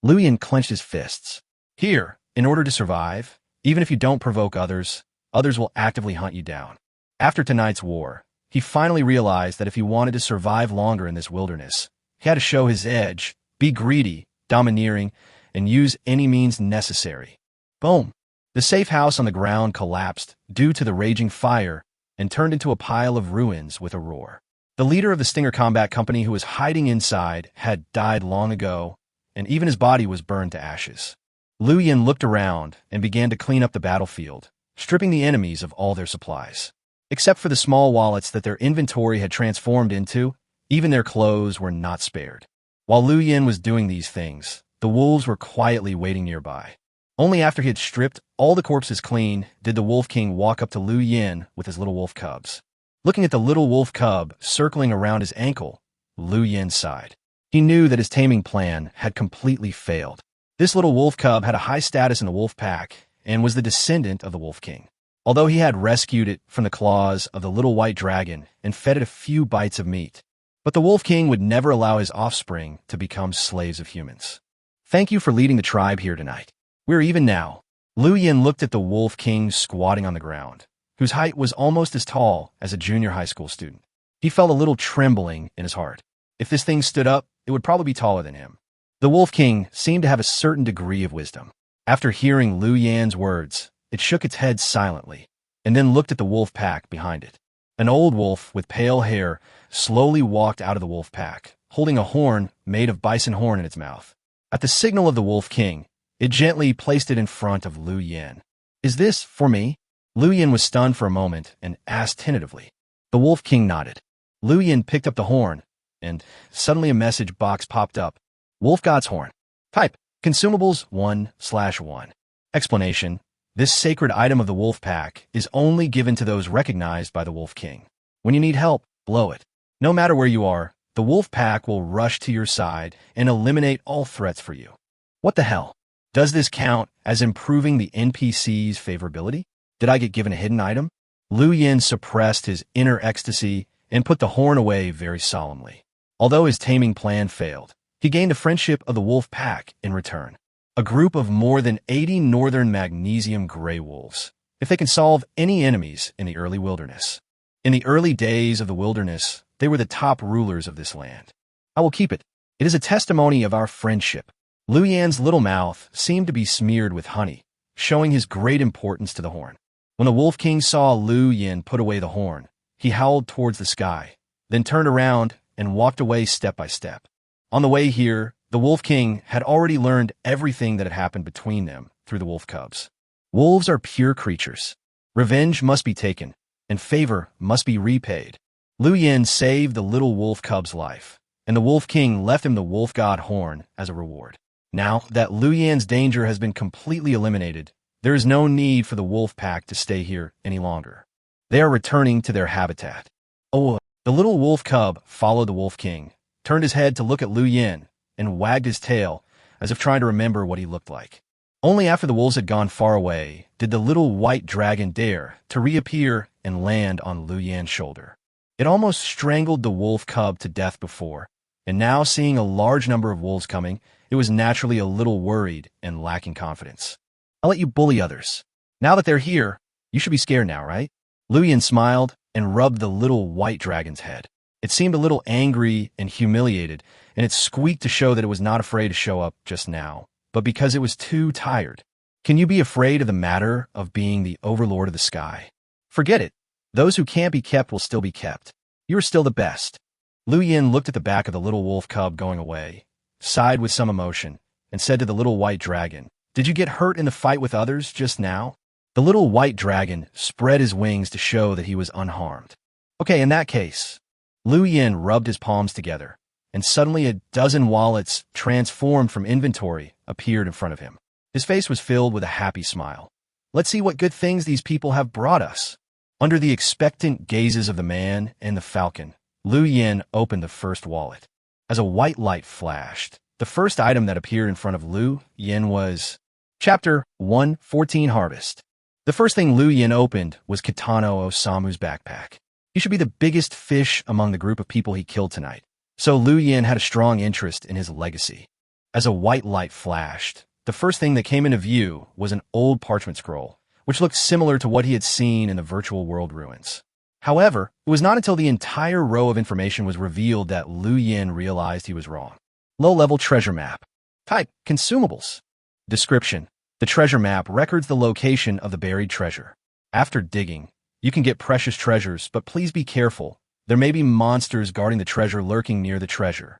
Liu Yan clenched his fists. Here, in order to survive, even if you don't provoke others, others will actively hunt you down. After tonight's war, he finally realized that if he wanted to survive longer in this wilderness, he had to show his edge, be greedy, domineering, and use any means necessary. Boom! The safe house on the ground collapsed due to the raging fire and turned into a pile of ruins with a roar. The leader of the Stinger Combat Company who was hiding inside had died long ago, and even his body was burned to ashes. Liu Yan looked around and began to clean up the battlefield, stripping the enemies of all their supplies. Except for the small wallets that their inventory had transformed into, even their clothes were not spared. While Liu Yan was doing these things, the wolves were quietly waiting nearby. Only after he had stripped all the corpses clean did the Wolf King walk up to Liu Yan with his little wolf cubs. Looking at the little wolf cub circling around his ankle, Liu Yan sighed. He knew that his taming plan had completely failed. This little wolf cub had a high status in the wolf pack and was the descendant of the Wolf King. Although he had rescued it from the claws of the little white dragon and fed it a few bites of meat, but the Wolf King would never allow his offspring to become slaves of humans. Thank you for leading the tribe here tonight. We're even now. Liu Yan looked at the Wolf King squatting on the ground, whose height was almost as tall as a junior high school student. He felt a little trembling in his heart. If this thing stood up, it would probably be taller than him. The Wolf King seemed to have a certain degree of wisdom. After hearing Lu Yan's words, it shook its head silently, and then looked at the wolf pack behind it. An old wolf with pale hair slowly walked out of the wolf pack, holding a horn made of bison horn in its mouth. At the signal of the Wolf King, it gently placed it in front of Lu Yan. "Is this for me?" Lu Yan was stunned for a moment and asked tentatively. The Wolf King nodded. Lu Yan picked up the horn, and suddenly a message box popped up. Wolf God's Horn. Type: Consumables 1/1. Explanation: This sacred item of the wolf pack is only given to those recognized by the Wolf King. When you need help, blow it. No matter where you are, the wolf pack will rush to your side and eliminate all threats for you. What the hell? Does this count as improving the NPC's favorability? Did I get given a hidden item? Lu Yan suppressed his inner ecstasy and put the horn away very solemnly. Although his taming plan failed, he gained the friendship of the wolf pack in return. A group of more than 80 northern magnesium gray wolves, if they can solve any enemies in the early wilderness. In the early days of the wilderness, they were the top rulers of this land. I will keep it. It is a testimony of our friendship. Lu Yan's little mouth seemed to be smeared with honey, showing his great importance to the horn. When the Wolf King saw Lu Yan put away the horn, he howled towards the sky, then turned around and walked away step by step. On the way here, the Wolf King had already learned everything that had happened between them through the wolf cubs. Wolves are pure creatures. Revenge must be taken, and favor must be repaid. Lu Yan saved the little wolf cub's life, and the Wolf King left him the wolf god horn as a reward. Now that Lu Yan's danger has been completely eliminated, there is no need for the wolf pack to stay here any longer. They are returning to their habitat. Oh, the little wolf cub followed the Wolf King, turned his head to look at Lu Yan, and wagged his tail as if trying to remember what he looked like. Only after the wolves had gone far away did the little white dragon dare to reappear and land on Lu Yan's shoulder. It almost strangled the wolf cub to death before, and now seeing a large number of wolves coming, it was naturally a little worried and lacking confidence. I'll let you bully others. Now that they're here, you should be scared now, right? Lu Yan smiled and rubbed the little white dragon's head. It seemed a little angry and humiliated, and it squeaked to show that it was not afraid to show up just now, but because it was too tired. Can you be afraid of the matter of being the overlord of the sky? Forget it. Those who can't be kept will still be kept. You are still the best. Lu Yan looked at the back of the little wolf cub going away, sighed with some emotion, and said to the little white dragon, "Did you get hurt in the fight with others just now?" The little white dragon spread his wings to show that he was unharmed. Okay, in that case. Lu Yan rubbed his palms together, and suddenly a dozen wallets transformed from inventory appeared in front of him. His face was filled with a happy smile. Let's see what good things these people have brought us. Under the expectant gazes of the man and the falcon, Lu Yan opened the first wallet. As a white light flashed, the first item that appeared in front of Lu Yan was Chapter 1:14 Harvest. The first thing Lu Yan opened was Kitano Osamu's backpack. He should be the biggest fish among the group of people he killed tonight, so Lu Yan had a strong interest in his legacy. As a white light flashed, the first thing that came into view was an old parchment scroll, which looked similar to what he had seen in the virtual world ruins. However, it was not until the entire row of information was revealed that Lu Yan realized he was wrong. Low-level treasure map. Type: Consumables. Description: The treasure map records the location of the buried treasure. After digging, you can get precious treasures, but please be careful. There may be monsters guarding the treasure lurking near the treasure.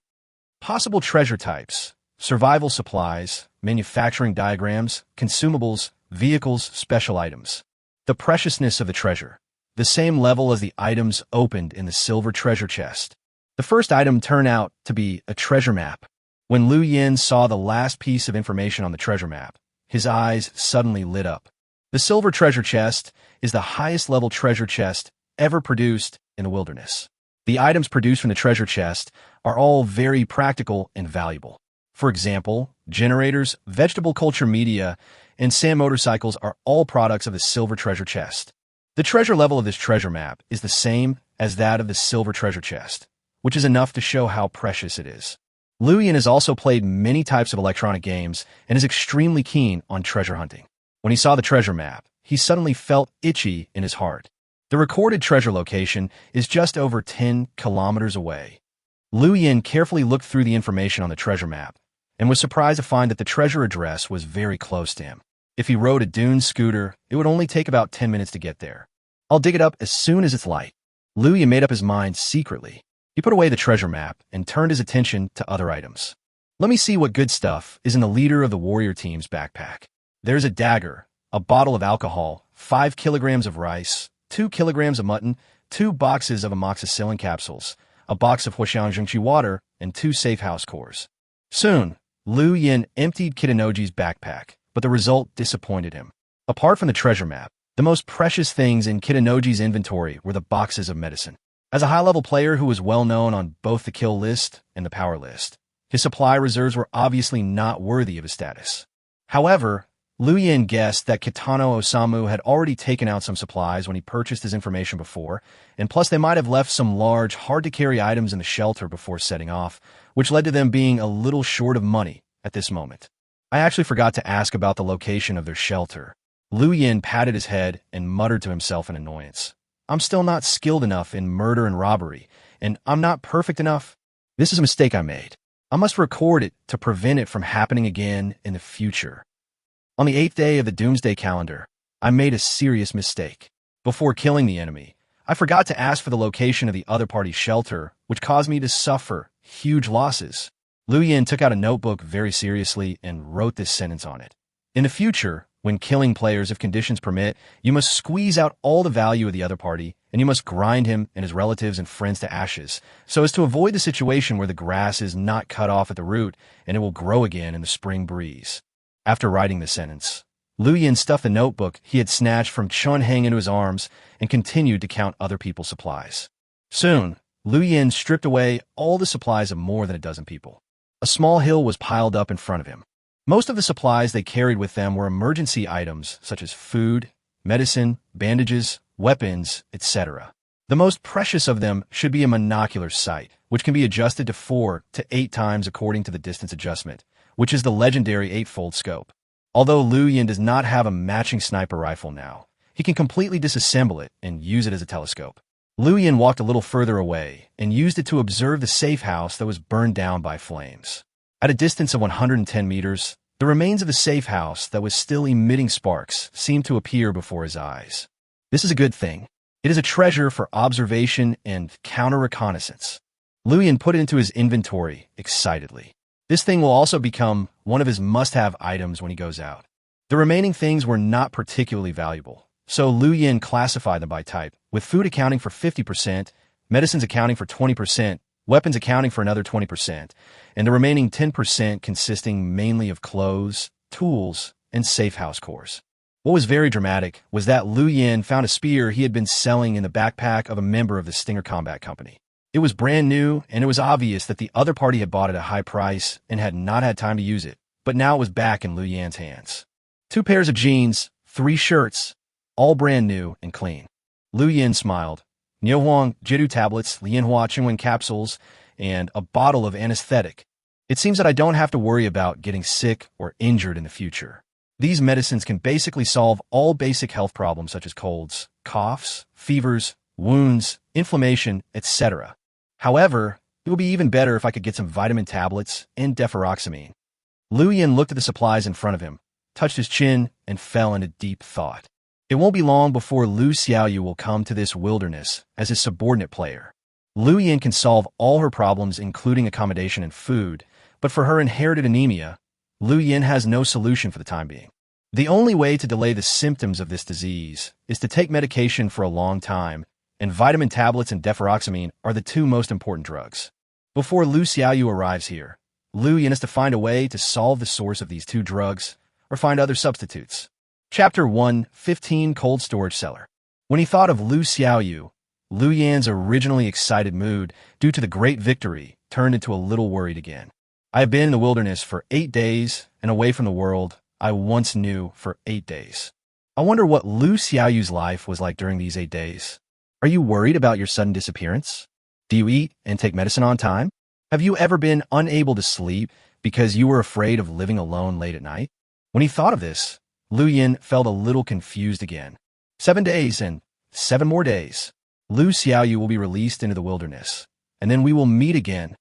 Possible treasure types: survival supplies, manufacturing diagrams, consumables, vehicles, special items. The preciousness of the treasure: the same level as the items opened in the silver treasure chest. The first item turned out to be a treasure map. When Lu Yan saw the last piece of information on the treasure map, his eyes suddenly lit up. The silver treasure chest is the highest level treasure chest ever produced in the wilderness. The items produced from the treasure chest are all very practical and valuable. For example, generators, vegetable culture media, and sand motorcycles are all products of the silver treasure chest. The treasure level of this treasure map is the same as that of the silver treasure chest, which is enough to show how precious it is. Lu Yan has also played many types of electronic games and is extremely keen on treasure hunting. When he saw the treasure map, he suddenly felt itchy in his heart. The recorded treasure location is just over 10 kilometers away. Lu Yan carefully looked through the information on the treasure map and was surprised to find that the treasure address was very close to him. If he rode a dune scooter, it would only take about 10 minutes to get there. I'll dig it up as soon as it's light. Liu Yan made up his mind secretly. He put away the treasure map and turned his attention to other items. Let me see what good stuff is in the leader of the warrior team's backpack. There's a dagger, a bottle of alcohol, 5 kilograms of rice, 2 kilograms of mutton, 2 boxes of amoxicillin capsules, a box of Huashangjingqi water, and 2 safe house cores. Soon, Liu Yan emptied Kitanoji's backpack, but the result disappointed him. Apart from the treasure map, the most precious things in Kitanoji's inventory were the boxes of medicine. As a high-level player who was well known on both the kill list and the power list, his supply reserves were obviously not worthy of his status. However, Liu Yan guessed that Kitano Osamu had already taken out some supplies when he purchased his information before, and plus they might have left some large, hard-to-carry items in the shelter before setting off, which led to them being a little short of money at this moment. I actually forgot to ask about the location of their shelter. Liu Yan patted his head and muttered to himself in annoyance. I'm still not skilled enough in murder and robbery, and I'm not perfect enough. This is a mistake I made. I must record it to prevent it from happening again in the future. On the 8th day of the Doomsday calendar, I made a serious mistake. Before killing the enemy, I forgot to ask for the location of the other party's shelter, which caused me to suffer huge losses. Liu Yan took out a notebook very seriously and wrote this sentence on it. In the future, when killing players if conditions permit, you must squeeze out all the value of the other party, and you must grind him and his relatives and friends to ashes, so as to avoid the situation where the grass is not cut off at the root and it will grow again in the spring breeze. After writing the sentence, Liu Yan stuffed the notebook he had snatched from Chun Heng into his arms and continued to count other people's supplies. Soon, Liu Yan stripped away all the supplies of more than a dozen people. A small hill was piled up in front of him. Most of the supplies they carried with them were emergency items such as food, medicine, bandages, weapons, etc. The most precious of them should be a monocular sight, which can be adjusted to 4 to 8 times according to the distance adjustment, which is the legendary 8-fold scope. Although Liu Yan does not have a matching sniper rifle now, he can completely disassemble it and use it as a telescope. Liu Yan walked a little further away and used it to observe the safe house that was burned down by flames. At a distance of 110 meters, the remains of the safe house that was still emitting sparks seemed to appear before his eyes. This is a good thing. It is a treasure for observation and counter-reconnaissance. Liu Yan put it into his inventory excitedly. This thing will also become one of his must-have items when he goes out. The remaining things were not particularly valuable, so Liu Yan classified them by type, with food accounting for 50%, medicines accounting for 20%, weapons accounting for another 20%, and the remaining 10% consisting mainly of clothes, tools, and safe house cores. What was very dramatic was that Liu Yan found a spear he had been selling in the backpack of a member of the Stinger Combat Company. It was brand new, and it was obvious that the other party had bought it at a high price and had not had time to use it, but now it was back in Liu Yan's hands. 2 pairs of jeans, 3 shirts, all brand new and clean. Liu Yan smiled. Nyohuang, Jidu tablets, Lianhua Chingwen capsules, and a bottle of anesthetic. It seems that I don't have to worry about getting sick or injured in the future. These medicines can basically solve all basic health problems such as colds, coughs, fevers, wounds, inflammation, etc. However, it would be even better if I could get some vitamin tablets and deferoxamine. Liu Yan looked at the supplies in front of him, touched his chin, and fell into deep thought. It won't be long before Lu Xiaoyu will come to this wilderness as his subordinate player. Liu Yan can solve all her problems, including accommodation and food, but for her inherited anemia, Liu Yan has no solution for the time being. The only way to delay the symptoms of this disease is to take medication for a long time, and vitamin tablets and deferoxamine are the 2 most important drugs. Before Lu Xiaoyu arrives here, Liu Yan has to find a way to solve the source of these 2 drugs or find other substitutes. Chapter 1:15 Cold Storage Cellar. When he thought of Lu Xiaoyu, Liu Yan's originally excited mood due to the great victory turned into a little worried again. I have been in the wilderness for 8 days and away from the world I once knew for 8 days. I wonder what Lu Xiaoyu's life was like during these 8 days. Are you worried about your sudden disappearance? Do you eat and take medicine on time? Have you ever been unable to sleep because you were afraid of living alone late at night? When he thought of this, Liu Yan felt a little confused again. 7 days and 7 more days. Lu Xiaoyu will be released into the wilderness, and then we will meet again.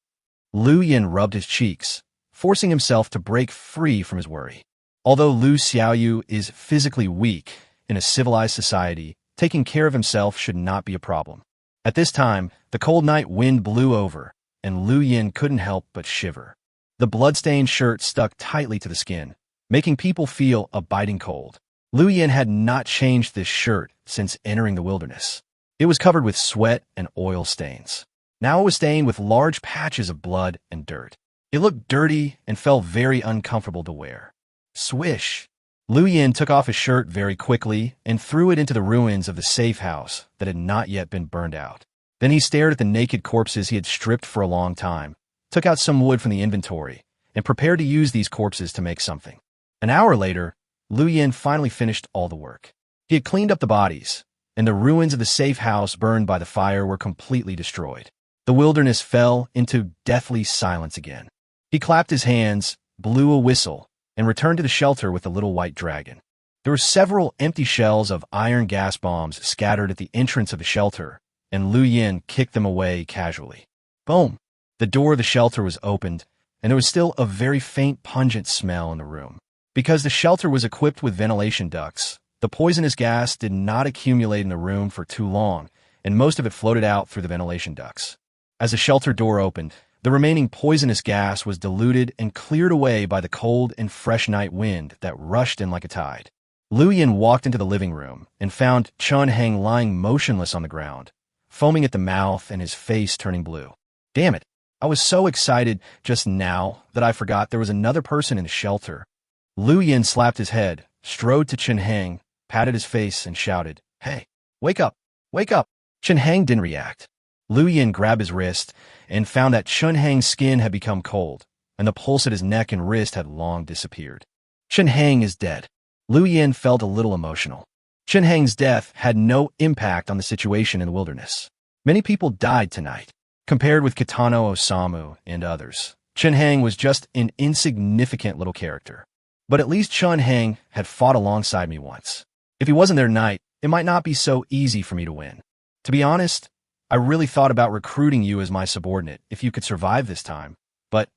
Liu Yan rubbed his cheeks, forcing himself to break free from his worry. Although Lu Xiaoyu is physically weak, in a civilized society, taking care of himself should not be a problem. At this time, the cold night wind blew over, and Lu Yin couldn't help but shiver. The blood-stained shirt stuck tightly to the skin, making people feel a biting cold. Lu Yin had not changed this shirt since entering the wilderness. It was covered with sweat and oil stains. Now it was stained with large patches of blood and dirt. It looked dirty and felt very uncomfortable to wear. Swish! Lu Yin took off his shirt very quickly and threw it into the ruins of the safe house that had not yet been burned out. Then he stared at the naked corpses he had stripped for a long time, took out some wood from the inventory, and prepared to use these corpses to make something. An hour later, Lu Yin finally finished all the work. He had cleaned up the bodies, and the ruins of the safe house burned by the fire were completely destroyed. The wilderness fell into deathly silence again. He clapped his hands, blew a whistle, and returned to the shelter with the little white dragon. There were several empty shells of iron gas bombs scattered at the entrance of the shelter, and Lu Yin kicked them away casually. Boom! The door of the shelter was opened, and there was still a very faint pungent smell in the room. Because the shelter was equipped with ventilation ducts, the poisonous gas did not accumulate in the room for too long, and most of it floated out through the ventilation ducts. As the shelter door opened, the remaining poisonous gas was diluted and cleared away by the cold and fresh night wind that rushed in like a tide. Lu Yin walked into the living room and found Chun Heng lying motionless on the ground, foaming at the mouth and his face turning blue. Damn it, I was so excited just now that I forgot there was another person in the shelter. Lu Yin slapped his head, strode to Chun Heng, patted his face, and shouted, "Hey, wake up, wake up!" Chun Heng didn't react. Lu Yin grabbed his wrist and found that Chun Heng's skin had become cold, and the pulse at his neck and wrist had long disappeared. Chun Heng is dead. Lu Yin felt a little emotional. Chun Heng's death had no impact on the situation in the wilderness. Many people died tonight. Compared with Kitano Osamu and others, Chun Heng was just an insignificant little character. But at least Chun Heng had fought alongside me once. If he wasn't there tonight, it might not be so easy for me to win. To be honest, I really thought about recruiting you as my subordinate if you could survive this time, but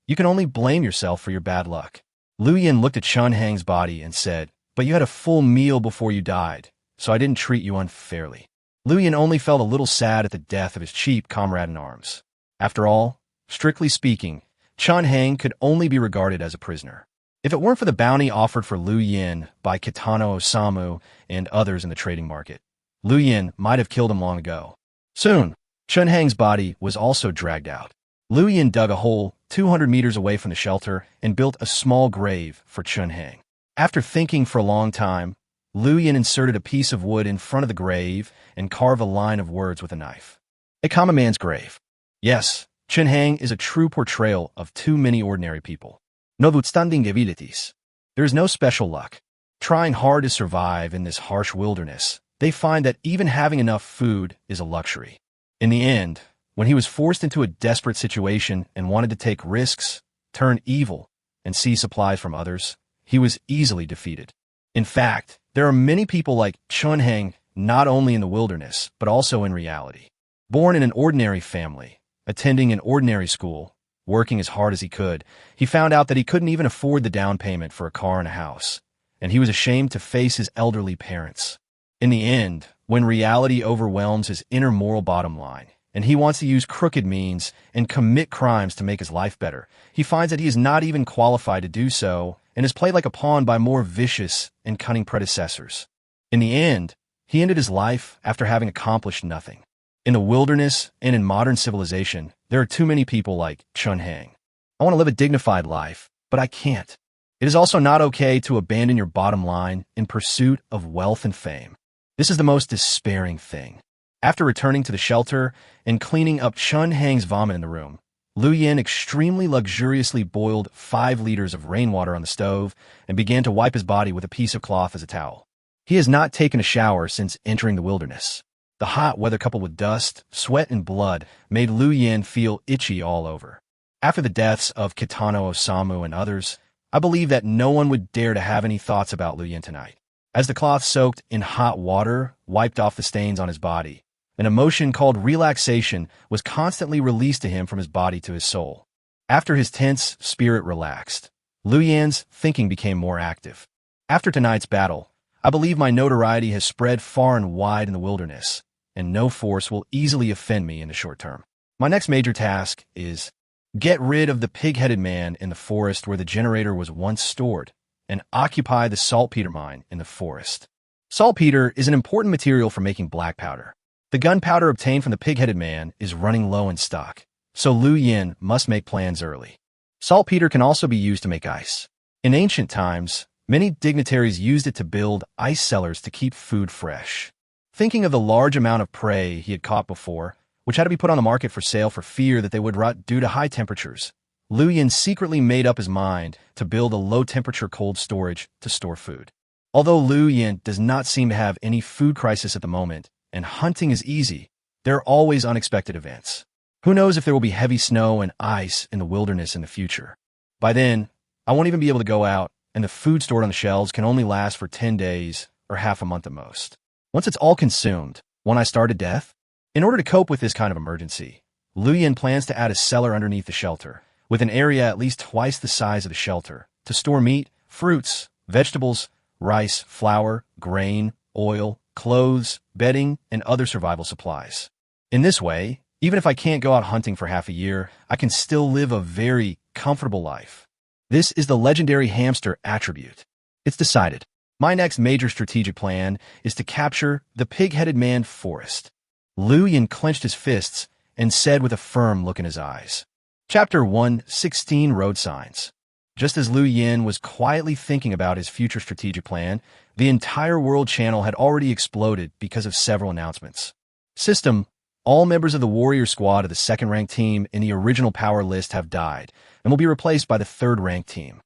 you can only blame yourself for your bad luck. Lu Yin looked at Chun Heng's body and said, "But you had a full meal before you died, so I didn't treat you unfairly." Lu Yin only felt a little sad at the death of his cheap comrade-in-arms. After all, strictly speaking, Chun Heng could only be regarded as a prisoner. If it weren't for the bounty offered for Lu Yin by Kitano Osamu and others in the trading market, Lu Yin might have killed him long ago. Soon, Chun Heng's body was also dragged out. Lu Yin dug a hole 200 meters away from the shelter and built a small grave for Chun Heng. After thinking for a long time, Lu Yin inserted a piece of wood in front of the grave and carved a line of words with a knife. A common man's grave. Yes, Chun Heng is a true portrayal of too many ordinary people. Notwithstanding abilities, there is no special luck. Trying hard to survive in this harsh wilderness, they find that even having enough food is a luxury. In the end, when he was forced into a desperate situation and wanted to take risks, turn evil, and seize supplies from others, he was easily defeated. In fact, there are many people like Chun Heng not only in the wilderness, but also in reality. Born in an ordinary family, attending an ordinary school, working as hard as he could, he found out that he couldn't even afford the down payment for a car and a house, and he was ashamed to face his elderly parents. In the end, when reality overwhelms his inner moral bottom line, and he wants to use crooked means and commit crimes to make his life better, he finds that he is not even qualified to do so and is played like a pawn by more vicious and cunning predecessors. In the end, he ended his life after having accomplished nothing. In the wilderness and in modern civilization, there are too many people like Chun Heng. I want to live a dignified life, but I can't. It is also not okay to abandon your bottom line in pursuit of wealth and fame. This is the most despairing thing. After returning to the shelter and cleaning up Chun Heng's vomit in the room, Lu Yin extremely luxuriously boiled 5 liters of rainwater on the stove and began to wipe his body with a piece of cloth as a towel. He has not taken a shower since entering the wilderness. The hot weather coupled with dust, sweat, and blood made Lu Yin feel itchy all over. After the deaths of Kitano Osamu and others, I believe that no one would dare to have any thoughts about Lu Yin tonight. As the cloth soaked in hot water wiped off the stains on his body, an emotion called relaxation was constantly released to him from his body to his soul. After his tense spirit relaxed, Lu Yan's thinking became more active. After tonight's battle, I believe my notoriety has spread far and wide in the wilderness, and no force will easily offend me in the short term. My next major task is get rid of the pig-headed man in the forest where the generator was once stored, and occupy the saltpeter mine in the forest. Saltpeter is an important material for making black powder. The gunpowder obtained from the pig-headed man is running low in stock, so Lu Yan must make plans early. Saltpeter can also be used to make ice. In ancient times, many dignitaries used it to build ice cellars to keep food fresh. Thinking of the large amount of prey he had caught before, which had to be put on the market for sale for fear that they would rot due to high temperatures, Lu Yan secretly made up his mind to build a low-temperature cold storage to store food. Although Lu Yan does not seem to have any food crisis at the moment, and hunting is easy, there are always unexpected events. Who knows if there will be heavy snow and ice in the wilderness in the future. By then, I won't even be able to go out, and the food stored on the shelves can only last for 10 days or half a month at most. Once it's all consumed, won't I starve to death? In order to cope with this kind of emergency, Lu Yan plans to add a cellar underneath the shelter, with an area at least twice the size of the shelter, to store meat, fruits, vegetables, rice, flour, grain, oil, clothes, bedding, and other survival supplies. In this way, even if I can't go out hunting for half a year, I can still live a very comfortable life. This is the legendary hamster attribute. It's decided. My next major strategic plan is to capture the pig-headed man forest. Lu Yan clenched his fists and said with a firm look in his eyes. Chapter 1:16 Road Signs. Just as Lu Yan was quietly thinking about his future strategic plan, the entire world channel had already exploded because of several announcements. System: all members of the warrior squad of the second-ranked team in the original power list have died and will be replaced by the third-ranked team.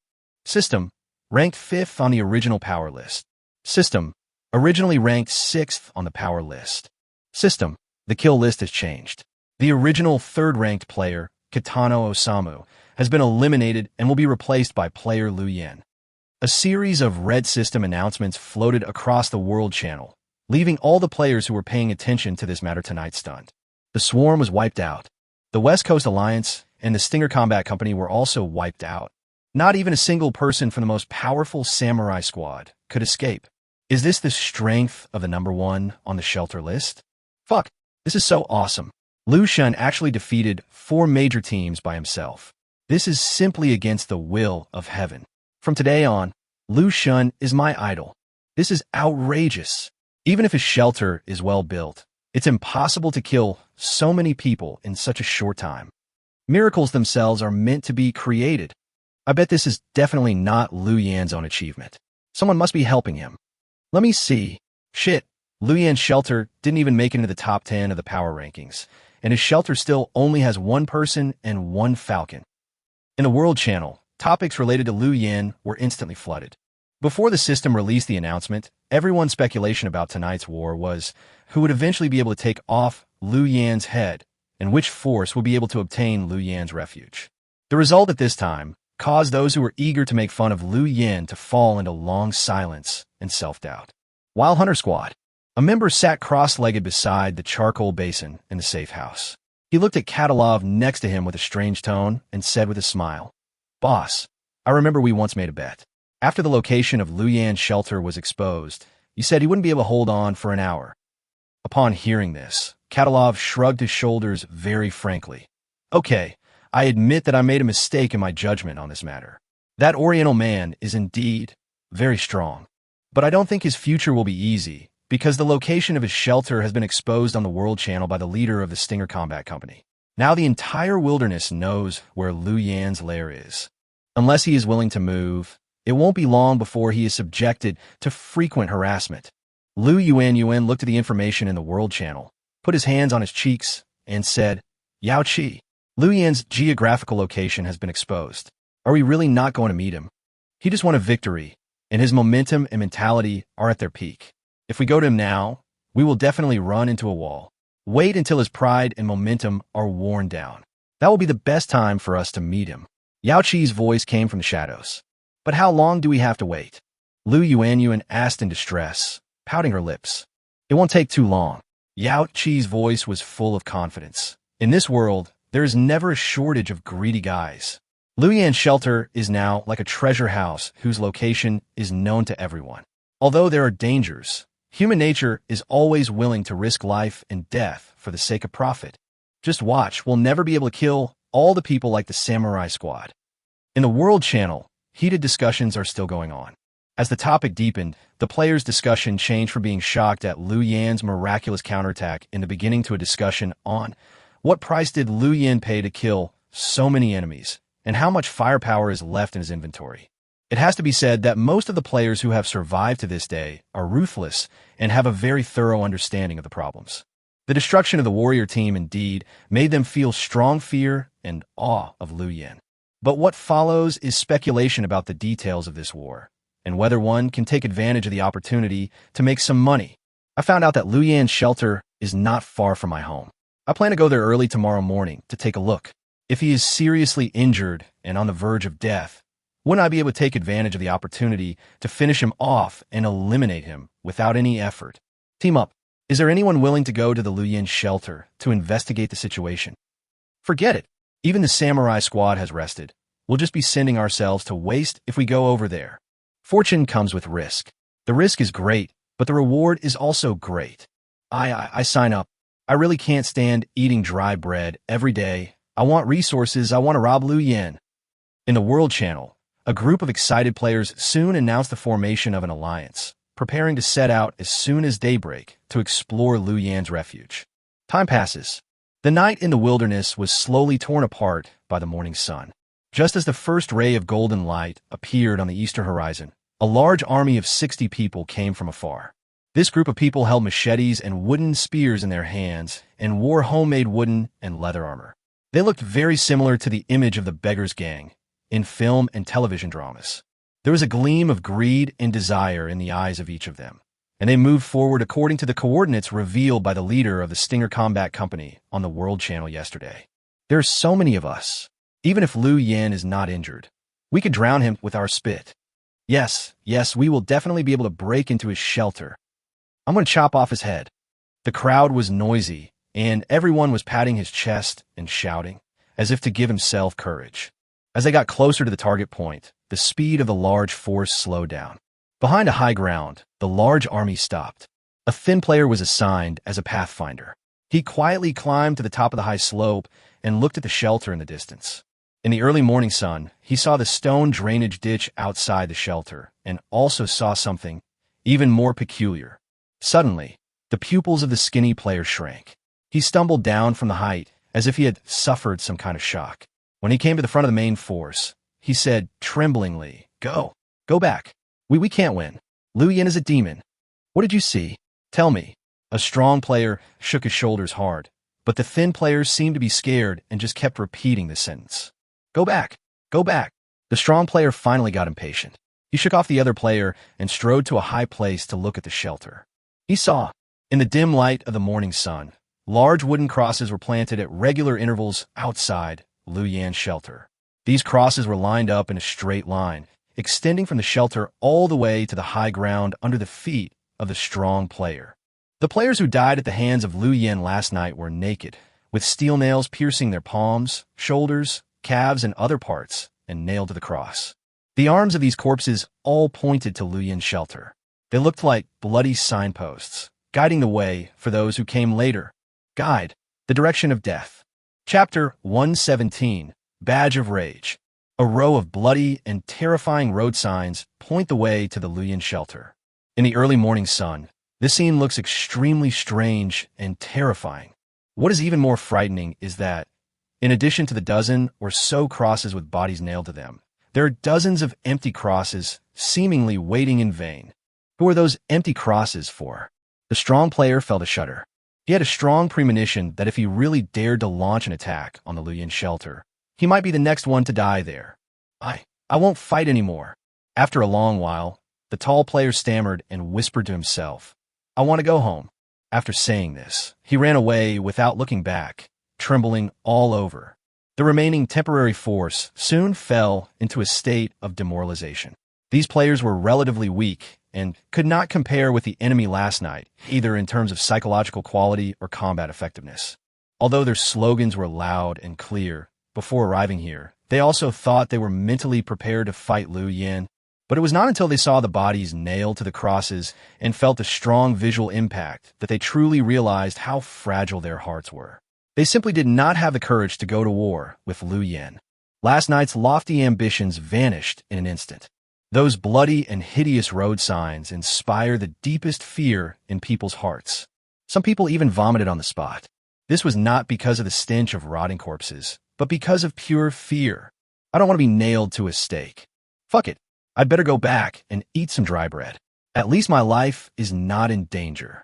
System: ranked 5th on the original power list. System: originally ranked 6th on the power list. System: the kill list has changed. The original third-ranked player, Kitano Osamu, has been eliminated and will be replaced by player Lu Yan. A series of red system announcements floated across the world channel, leaving all the players who were paying attention to this matter tonight stunned. The swarm was wiped out. The West Coast Alliance and the Stinger Combat Company were also wiped out. Not even a single person from the most powerful samurai squad could escape. Is this the strength of the number one on the shelter list? Fuck, this is so awesome. Lu Xun actually defeated 4 major teams by himself. This is simply against the will of heaven. From today on, Lu Xun is my idol. This is outrageous. Even if his shelter is well built, it's impossible to kill so many people in such a short time. Miracles themselves are meant to be created. I bet this is definitely not Lu Yan's own achievement. Someone must be helping him. Let me see. Shit, Lu Yan's shelter didn't even make it into the top 10 of the power rankings, and his shelter still only has 1 person and 1 falcon. In the World Channel, topics related to Lu Yan were instantly flooded. Before the system released the announcement, everyone's speculation about tonight's war was who would eventually be able to take off Lu Yan's head and which force would be able to obtain Lu Yan's refuge. The result at this time caused those who were eager to make fun of Lu Yan to fall into long silence and self-doubt. Wild Hunter Squad. A member sat cross-legged beside the charcoal basin in the safe house. He looked at Katalov next to him with a strange tone and said with a smile, "Boss, I remember we once made a bet. After the location of Lu Yan's shelter was exposed, you said he wouldn't be able to hold on for an hour." Upon hearing this, Katalov shrugged his shoulders very frankly. "Okay, I admit that I made a mistake in my judgment on this matter. That Oriental man is indeed very strong, but I don't think his future will be easy, because the location of his shelter has been exposed on the World Channel by the leader of the Stinger Combat Company. Now the entire wilderness knows where Lu Yan's lair is. Unless he is willing to move, it won't be long before he is subjected to frequent harassment." Lu Yuan looked at the information in the World Channel, put his hands on his cheeks, and said, "Yao Qi, Lu Yan's geographical location has been exposed. Are we really not going to meet him? He just won a victory, and his momentum and mentality are at their peak. If we go to him now, we will definitely run into a wall. Wait until his pride and momentum are worn down. That will be the best time for us to meet him." Yao Qi's voice came from the shadows. "But how long do we have to wait?" Lu Yuan asked in distress, pouting her lips. "It won't take too long." Yao Qi's voice was full of confidence. In this world, There is never a shortage of greedy guys. Liu Yan's shelter is now like a treasure house whose location is known to everyone. Although there are dangers, human nature is always willing to risk life and death for the sake of profit. Just watch, we'll never be able to kill all the people like the Samurai Squad. In the World Channel, heated discussions are still going on. As the topic deepened, the players' discussion changed from being shocked at Liu Yan's miraculous counterattack in the beginning to a discussion on what price did Liu Yan pay to kill so many enemies, and how much firepower is left in his inventory. It has to be said that most of the players who have survived to this day are ruthless and have a very thorough understanding of the problems. The destruction of the warrior team indeed made them feel strong fear and awe of Liu Yan. But what follows is speculation about the details of this war, and whether one can take advantage of the opportunity to make some money. I found out that Liu Yan's shelter is not far from my home. I plan to go there early tomorrow morning to take a look. If he is seriously injured and on the verge of death, wouldn't I be able to take advantage of the opportunity to finish him off and eliminate him without any effort? Team up. Is there anyone willing to go to the Liu Yan shelter to investigate the situation? Forget it. Even the Samurai Squad has rested. We'll just be sending ourselves to waste if we go over there. Fortune comes with risk. The risk is great, but the reward is also great. I sign up. I really can't stand eating dry bread every day. I want resources. I want to rob Liu Yan. In the World Channel, a group of excited players soon announced the formation of an alliance, preparing to set out as soon as daybreak to explore Liu Yan's refuge. Time passes. The night in the wilderness was slowly torn apart by the morning sun. Just as the first ray of golden light appeared on the eastern horizon, a large army of 60 people came from afar. This group of people held machetes and wooden spears in their hands and wore homemade wooden and leather armor. They looked very similar to the image of the Beggars Gang in film and television dramas. There was a gleam of greed and desire in the eyes of each of them, and they moved forward according to the coordinates revealed by the leader of the Stinger Combat Company on the World Channel yesterday. There are so many of us. Even if Liu Yan is not injured, we could drown him with our spit. Yes, we will definitely be able to break into his shelter. I'm going to chop off his head. The crowd was noisy, and everyone was patting his chest and shouting, as if to give himself courage. As they got closer to the target point, the speed of the large force slowed down. Behind a high ground, the large army stopped. A thin player was assigned as a pathfinder. He quietly climbed to the top of the high slope and looked at the shelter in the distance. In the early morning sun, he saw the stone drainage ditch outside the shelter and also saw something even more peculiar. Suddenly, the pupils of the skinny player shrank. He stumbled down from the height as if he had suffered some kind of shock. When he came to the front of the main force, he said tremblingly, Go back. We can't win. Liu Yan is a demon. What did you see? Tell me. A strong player shook his shoulders hard, but the thin players seemed to be scared and just kept repeating the sentence. Go back. The strong player finally got impatient. He shook off the other player and strode to a high place to look at the shelter. He saw, in the dim light of the morning sun, large wooden crosses were planted at regular intervals outside Liu Yan's shelter. These crosses were lined up in a straight line, extending from the shelter all the way to the high ground under the feet of the strong player. The players who died at the hands of Liu Yan last night were naked, with steel nails piercing their palms, shoulders, calves, and other parts, and nailed to the cross. The arms of these corpses all pointed to Liu Yan's shelter. They looked like bloody signposts, guiding the way for those who came later. Guide, the direction of death. Chapter 117, Badge of Rage. A row of bloody and terrifying road signs point the way to the Liu Yan shelter. In the early morning sun, this scene looks extremely strange and terrifying. What is even more frightening is that, in addition to the dozen or so crosses with bodies nailed to them, there are dozens of empty crosses seemingly waiting in vain. Who are those empty crosses for? The strong player felt a shudder. He had a strong premonition that if he really dared to launch an attack on the Liu Yan shelter, he might be the next one to die there. I won't fight anymore. After a long while, the tall player stammered and whispered to himself, I want to go home. After saying this, he ran away without looking back, trembling all over. The remaining temporary force soon fell into a state of demoralization. These players were relatively weak and could not compare with the enemy last night, either in terms of psychological quality or combat effectiveness. Although their slogans were loud and clear before arriving here, they also thought they were mentally prepared to fight Liu Yan. But it was not until they saw the bodies nailed to the crosses and felt the strong visual impact that they truly realized how fragile their hearts were. They simply did not have the courage to go to war with Liu Yan. Last night's lofty ambitions vanished in an instant. Those bloody and hideous road signs inspire the deepest fear in people's hearts. Some people even vomited on the spot. This was not because of the stench of rotting corpses, but because of pure fear. I don't want to be nailed to a stake. Fuck it. I'd better go back and eat some dry bread. At least my life is not in danger.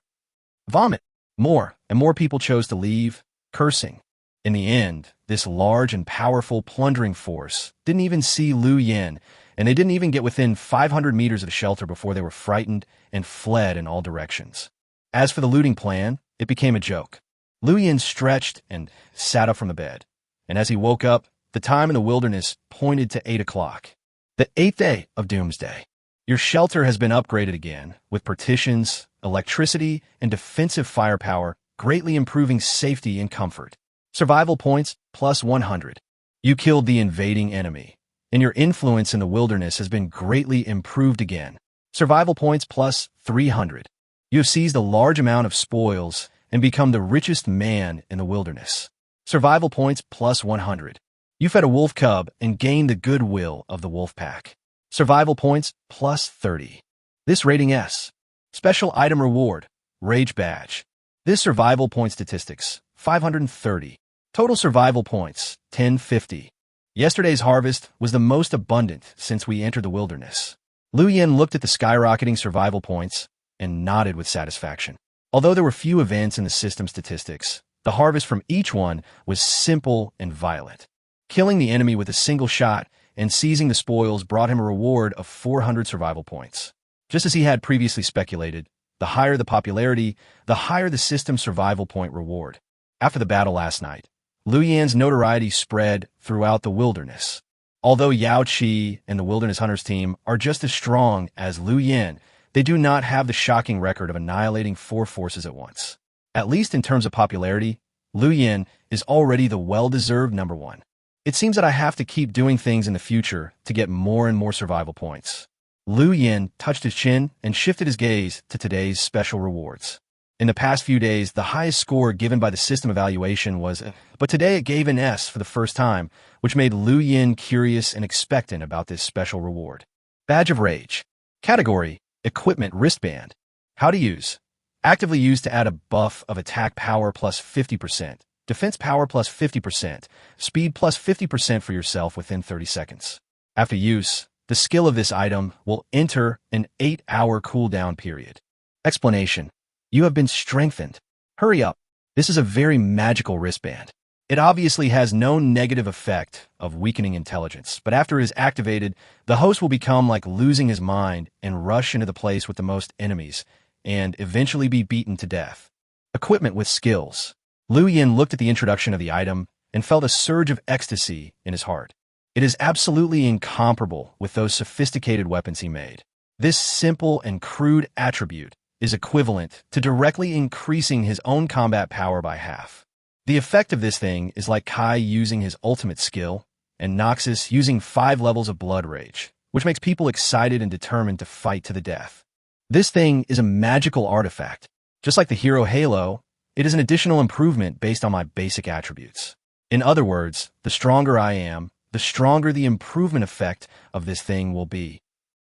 Vomit. More and more people chose to leave, cursing. In the end, this large and powerful plundering force didn't even see Liu Yan, and they didn't even get within 500 meters of the shelter before they were frightened and fled in all directions. As for the looting plan, it became a joke. Liu Yan stretched and sat up from the bed, and as he woke up, the time in the wilderness pointed to 8 o'clock. The 8th day of Doomsday. Your shelter has been upgraded again, with partitions, electricity, and defensive firepower, greatly improving safety and comfort. Survival points, plus 100. You killed the invading enemy, and your influence in the wilderness has been greatly improved again. Survival points, plus 300. You have seized a large amount of spoils and become the richest man in the wilderness. Survival points, plus 100. You fed a wolf cub and gained the goodwill of the wolf pack. Survival points, plus 30. This rating S. Special item reward, Rage Badge. This survival point statistics, 530. Total survival points, 1050. Yesterday's harvest was the most abundant since we entered the wilderness. Liu Yan looked at the skyrocketing survival points and nodded with satisfaction. Although there were few events in the system statistics, the harvest from each one was simple and violent. Killing the enemy with a single shot and seizing the spoils brought him a reward of 400 survival points. Just as he had previously speculated, the higher the popularity, the higher the system survival point reward. After the battle last night, Liu Yan's notoriety spread throughout the wilderness. Although Yao Qi and the Wilderness Hunters team are just as strong as Liu Yan, they do not have the shocking record of annihilating 4 forces at once. At least in terms of popularity, Liu Yan is already the well-deserved number 1. It seems that I have to keep doing things in the future to get more and more survival points. Liu Yan touched his chin and shifted his gaze to today's special rewards. In the past few days, the highest score given by the system evaluation was but today it gave an S for the first time, which made Liu Yan curious and expectant about this special reward. Badge of Rage. Category, Equipment Wristband. How to use. Actively used to add a buff of attack power plus 50%. Defense power plus 50%, speed plus 50% for yourself within 30 seconds. After use, the skill of this item will enter an 8-hour cooldown period. Explanation. You have been strengthened. Hurry up. This is a very magical wristband. It obviously has no negative effect of weakening intelligence, but after it is activated, the host will become like losing his mind and rush into the place with the most enemies, and eventually be beaten to death. Equipment with skills. Liu Yan looked at the introduction of the item and felt a surge of ecstasy in his heart. It is absolutely incomparable with those sophisticated weapons he made. This simple and crude attribute is equivalent to directly increasing his own combat power by half. The effect of this thing is like Kai using his ultimate skill, and Noxus using 5 levels of blood rage, which makes people excited and determined to fight to the death. This thing is a magical artifact. Just like the hero Halo, it is an additional improvement based on my basic attributes. In other words, the stronger I am, the stronger the improvement effect of this thing will be.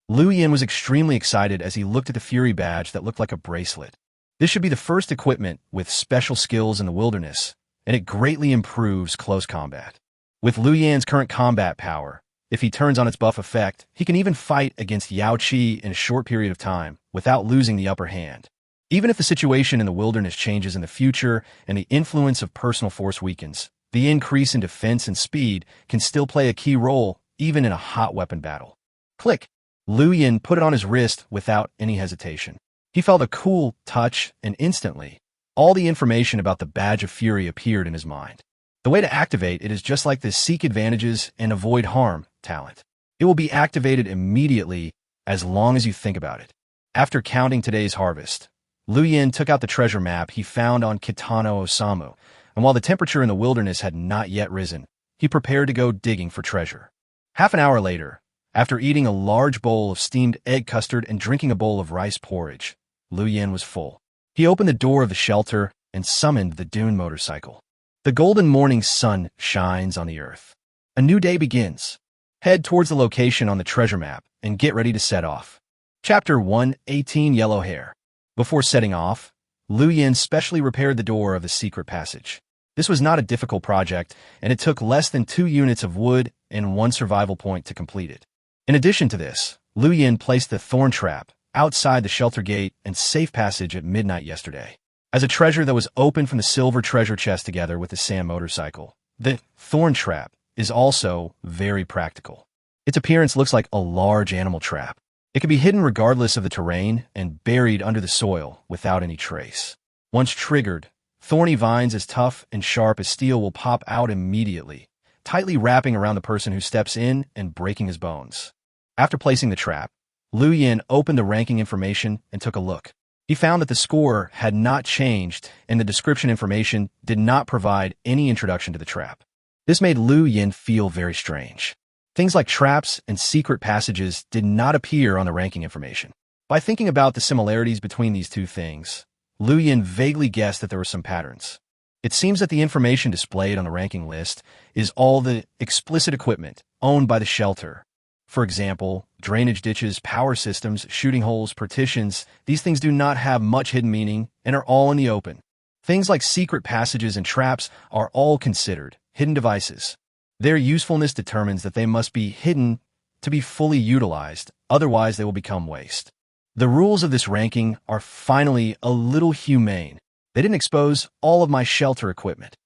Liu Yan was extremely excited as he looked at the Fury badge that looked like a bracelet. This should be the first equipment with special skills in the wilderness, and it greatly improves close combat. With Liu Yan's current combat power, if he turns on its buff effect, he can even fight against Yao Qi in a short period of time without losing the upper hand. Even if the situation in the wilderness changes in the future and the influence of personal force weakens, the increase in defense and speed can still play a key role even in a hot weapon battle. Click. Liu Yan put it on his wrist without any hesitation. He felt a cool touch, and instantly, all the information about the Badge of Fury appeared in his mind. The way to activate it is just like the Seek Advantages and Avoid Harm talent. It will be activated immediately as long as you think about it. After counting today's harvest, Liu Yan took out the treasure map he found on Kitano Osamu, and while the temperature in the wilderness had not yet risen, he prepared to go digging for treasure. Half an hour later, after eating a large bowl of steamed egg custard and drinking a bowl of rice porridge, Liu Yin was full. He opened the door of the shelter and summoned the dune motorcycle. The golden morning sun shines on the earth. A new day begins. Head towards the location on the treasure map and get ready to set off. Chapter 1:18 Yellow Hair. Before setting off, Liu Yin specially repaired the door of the secret passage. This was not a difficult project, and it took less than 2 units of wood and 1 survival point to complete it. In addition to this, Liu Yin placed the thorn trap outside the shelter gate and safe passage at midnight yesterday. As a treasure that was opened from the silver treasure chest together with the sand motorcycle, the thorn trap is also very practical. Its appearance looks like a large animal trap. It can be hidden regardless of the terrain and buried under the soil without any trace. Once triggered, thorny vines as tough and sharp as steel will pop out immediately, tightly wrapping around the person who steps in and breaking his bones. After placing the trap, Liu Yin opened the ranking information and took a look. He found that the score had not changed and the description information did not provide any introduction to the trap. This made Liu Yin feel very strange. Things like traps and secret passages did not appear on the ranking information. By thinking about the similarities between these two things, Liu Yin vaguely guessed that there were some patterns. It seems that the information displayed on the ranking list is all the explicit equipment owned by the shelter. For example, drainage ditches, power systems, shooting holes, partitions, these things do not have much hidden meaning and are all in the open. Things like secret passages and traps are all considered hidden devices. Their usefulness determines that they must be hidden to be fully utilized, otherwise they will become waste. The rules of this ranking are finally a little humane. They didn't expose all of my shelter equipment.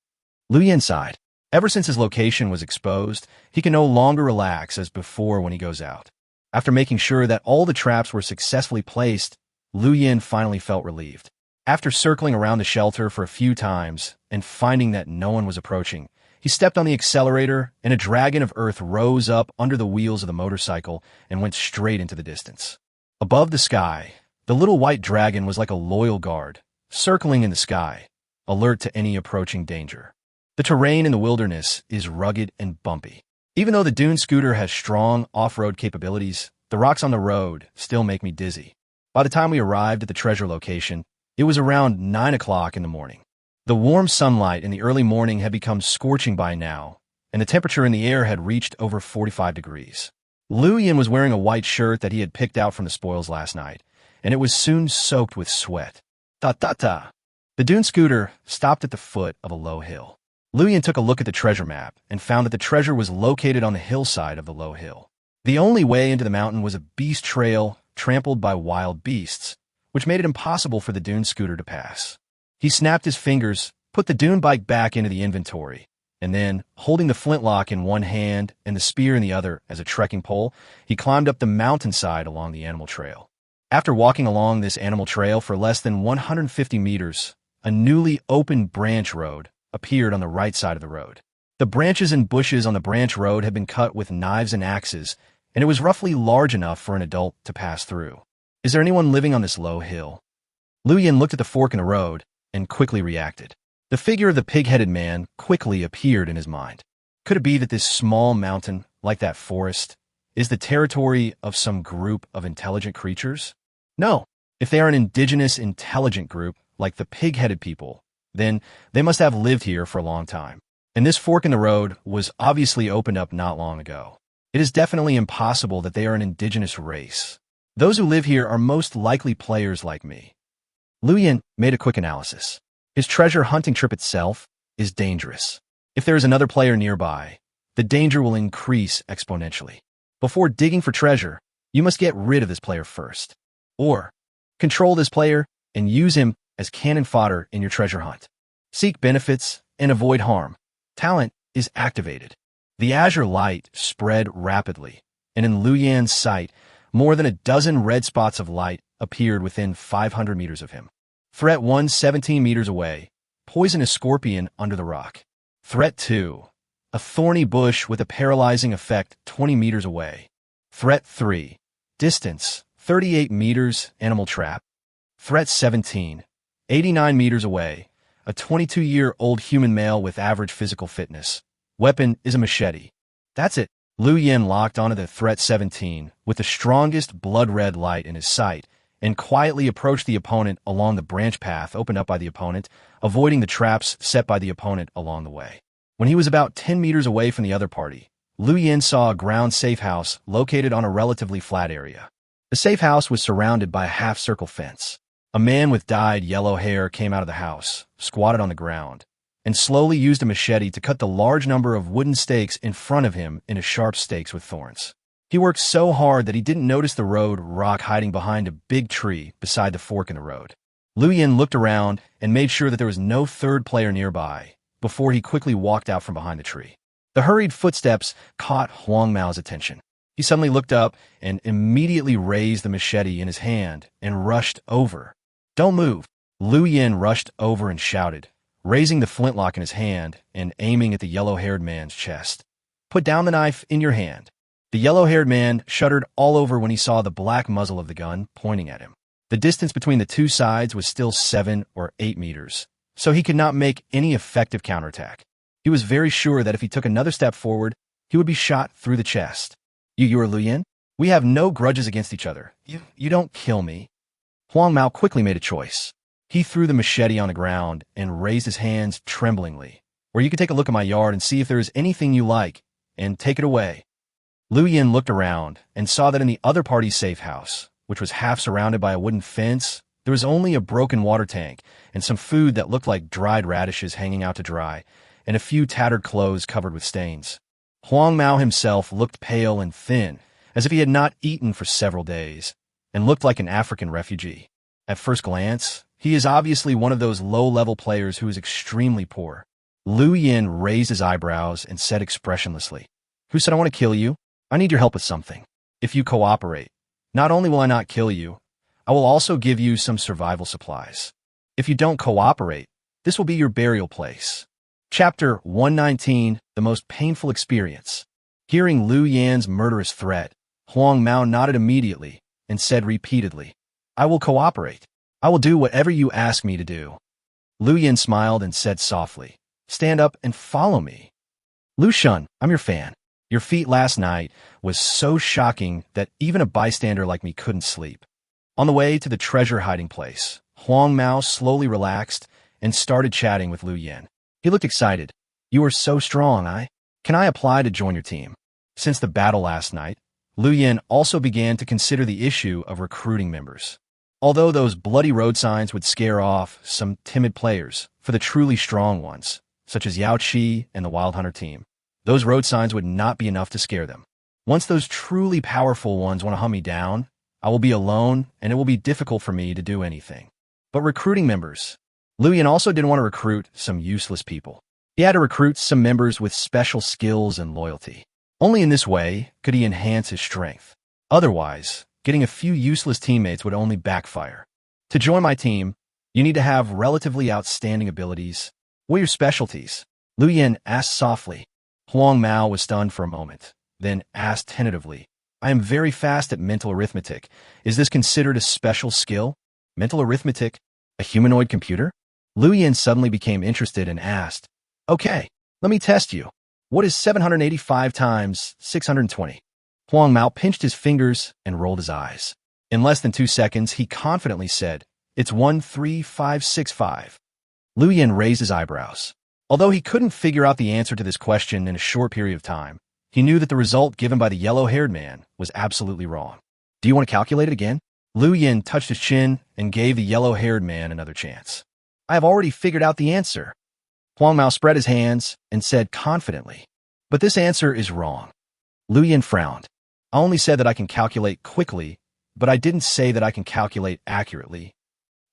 Liu Yin sighed. Ever since his location was exposed, he can no longer relax as before when he goes out. After making sure that all the traps were successfully placed, Liu Yin finally felt relieved. After circling around the shelter for a few times and finding that no one was approaching, he stepped on the accelerator and a dragon of earth rose up under the wheels of the motorcycle and went straight into the distance. Above the sky, the little white dragon was like a loyal guard, circling in the sky, alert to any approaching danger. The terrain in the wilderness is rugged and bumpy. Even though the dune scooter has strong off-road capabilities, the rocks on the road still make me dizzy. By the time we arrived at the treasure location, it was around 9 o'clock in the morning. The warm sunlight in the early morning had become scorching by now, and the temperature in the air had reached over 45 degrees. Liu Yin was wearing a white shirt that he had picked out from the spoils last night, and it was soon soaked with sweat. Ta-ta-ta! The dune scooter stopped at the foot of a low hill. Liu Yin took a look at the treasure map and found that the treasure was located on the hillside of the low hill. The only way into the mountain was a beast trail trampled by wild beasts, which made it impossible for the dune scooter to pass. He snapped his fingers, put the dune bike back into the inventory, and then, holding the flintlock in one hand and the spear in the other as a trekking pole, he climbed up the mountainside along the animal trail. After walking along this animal trail for less than 150 meters, a newly opened branch road appeared on the right side of the road. The branches and bushes on the branch road had been cut with knives and axes, and it was roughly large enough for an adult to pass through. Is there anyone living on this low hill? Liu Yin looked at the fork in the road and quickly reacted. The figure of the pig-headed man quickly appeared in his mind. Could it be that this small mountain, like that forest, is the territory of some group of intelligent creatures? No. If they are an indigenous intelligent group, like the pig-headed people, then they must have lived here for a long time. And this fork in the road was obviously opened up not long ago. It is definitely impossible that they are an indigenous race. Those who live here are most likely players like me. Liu Yin made a quick analysis. His treasure hunting trip itself is dangerous. If there is another player nearby, the danger will increase exponentially. Before digging for treasure, you must get rid of this player first. Or, control this player and use him as cannon fodder in your treasure hunt. Seek benefits and avoid harm. Talent is activated. The azure light spread rapidly, and in Liu Yin's sight, more than a dozen red spots of light appeared within 500 meters of him. Threat 1, 17 meters away. Poisonous scorpion under the rock. Threat 2. A thorny bush with a paralyzing effect 20 meters away. Threat 3. Distance 38 meters, animal trap. Threat 17. 89 meters away. a 22-year-old human male with average physical fitness. Weapon is a machete. That's it. Liu Yin locked onto the threat 17 with the strongest blood-red light in his sight and quietly approached the opponent along the branch path opened up by the opponent, avoiding the traps set by the opponent along the way. When he was about 10 meters away from the other party, Liu Yin saw a ground safe house located on a relatively flat area. The safe house was surrounded by a half-circle fence. A man with dyed yellow hair came out of the house, squatted on the ground, and slowly used a machete to cut the large number of wooden stakes in front of him into sharp stakes with thorns. He worked so hard that he didn't notice the road rock hiding behind a big tree beside the fork in the road. Liu Yin looked around and made sure that there was no third player nearby before he quickly walked out from behind the tree. The hurried footsteps caught Huang Mao's attention. He suddenly looked up and immediately raised the machete in his hand and rushed over. "Don't move!" Liu Yin rushed over and shouted, raising the flintlock in his hand and aiming at the yellow-haired man's chest. "Put down the knife in your hand." The yellow-haired man shuddered all over when he saw the black muzzle of the gun pointing at him. The distance between the two sides was still 7 or 8 meters, so he could not make any effective counterattack. He was very sure that if he took another step forward, he would be shot through the chest. You are Liu Yin? We have no grudges against each other. You don't kill me." Huang Mao quickly made a choice. He threw the machete on the ground and raised his hands tremblingly. "Or you can take a look at my yard and see if there is anything you like, and take it away." Liu Yin looked around and saw that in the other party's safe house, which was half surrounded by a wooden fence, there was only a broken water tank and some food that looked like dried radishes hanging out to dry, and a few tattered clothes covered with stains. Huang Mao himself looked pale and thin, as if he had not eaten for several days, and looked like an African refugee. At first glance, he is obviously one of those low-level players who is extremely poor. Liu Yin raised his eyebrows and said expressionlessly, "Who said I want to kill you? I need your help with something. If you cooperate, not only will I not kill you, I will also give you some survival supplies. If you don't cooperate, this will be your burial place." Chapter 119, The Most Painful Experience. Hearing Liu Yan's murderous threat, Huang Mao nodded immediately and said repeatedly, "I will cooperate. I will do whatever you ask me to do." Liu Yan smiled and said softly, "Stand up and follow me." "Liu Shun, I'm your fan. Your feat last night was so shocking that even a bystander like me couldn't sleep." On the way to the treasure hiding place, Huang Mao slowly relaxed and started chatting with Liu Yan. He looked excited. "You are so strong, Can I apply to join your team?" Since the battle last night, Liu Yan also began to consider the issue of recruiting members. Although those bloody road signs would scare off some timid players, for the truly strong ones, such as Yao Qi and the Wild Hunter team, those road signs would not be enough to scare them. Once those truly powerful ones want to hunt me down, I will be alone and it will be difficult for me to do anything. But recruiting members. Liu Yan also didn't want to recruit some useless people. He had to recruit some members with special skills and loyalty. Only in this way could he enhance his strength. Otherwise, getting a few useless teammates would only backfire. To join my team, you need to have relatively outstanding abilities. What are your specialties? Liu Yan asked softly. Huang Mao was stunned for a moment, then asked tentatively, "I am very fast at mental arithmetic. Is this considered a special skill? Mental arithmetic? A humanoid computer?" Liu Yan suddenly became interested and asked, "Okay, let me test you. What is 785 times 620? Huang Mao pinched his fingers and rolled his eyes. In less than 2 seconds, he confidently said, "It's 13565. Liu Yan raised his eyebrows. Although he couldn't figure out the answer to this question in a short period of time, he knew that the result given by the yellow-haired man was absolutely wrong. "Do you want to calculate it again?" Liu Yan touched his chin and gave the yellow-haired man another chance. "I have already figured out the answer." Huang Mao spread his hands and said confidently, "But this answer is wrong." Liu Yan frowned. "I only said that I can calculate quickly, but I didn't say that I can calculate accurately."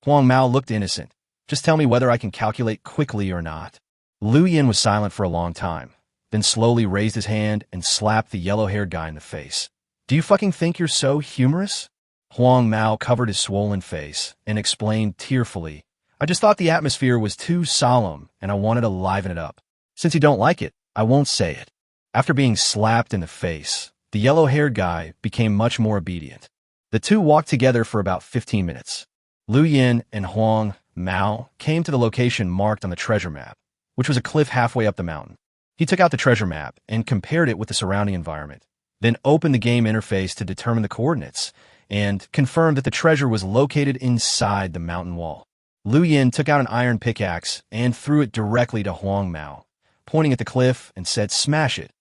Huang Mao looked innocent. "Just tell me whether I can calculate quickly or not." Liu Yan was silent for a long time, then slowly raised his hand and slapped the yellow-haired guy in the face. "Do you fucking think you're so humorous?" Huang Mao covered his swollen face and explained tearfully, "I just thought the atmosphere was too solemn and I wanted to liven it up. Since you don't like it, I won't say it." After being slapped in the face, the yellow-haired guy became much more obedient. The two walked together for about 15 minutes. Liu Yan and Huang Mao came to the location marked on the treasure map, which was a cliff halfway up the mountain. He took out the treasure map and compared it with the surrounding environment, then opened the game interface to determine the coordinates, and confirmed that the treasure was located inside the mountain wall. Liu Yin took out an iron pickaxe and threw it directly to Huang Mao, pointing at the cliff and said, "Smash it."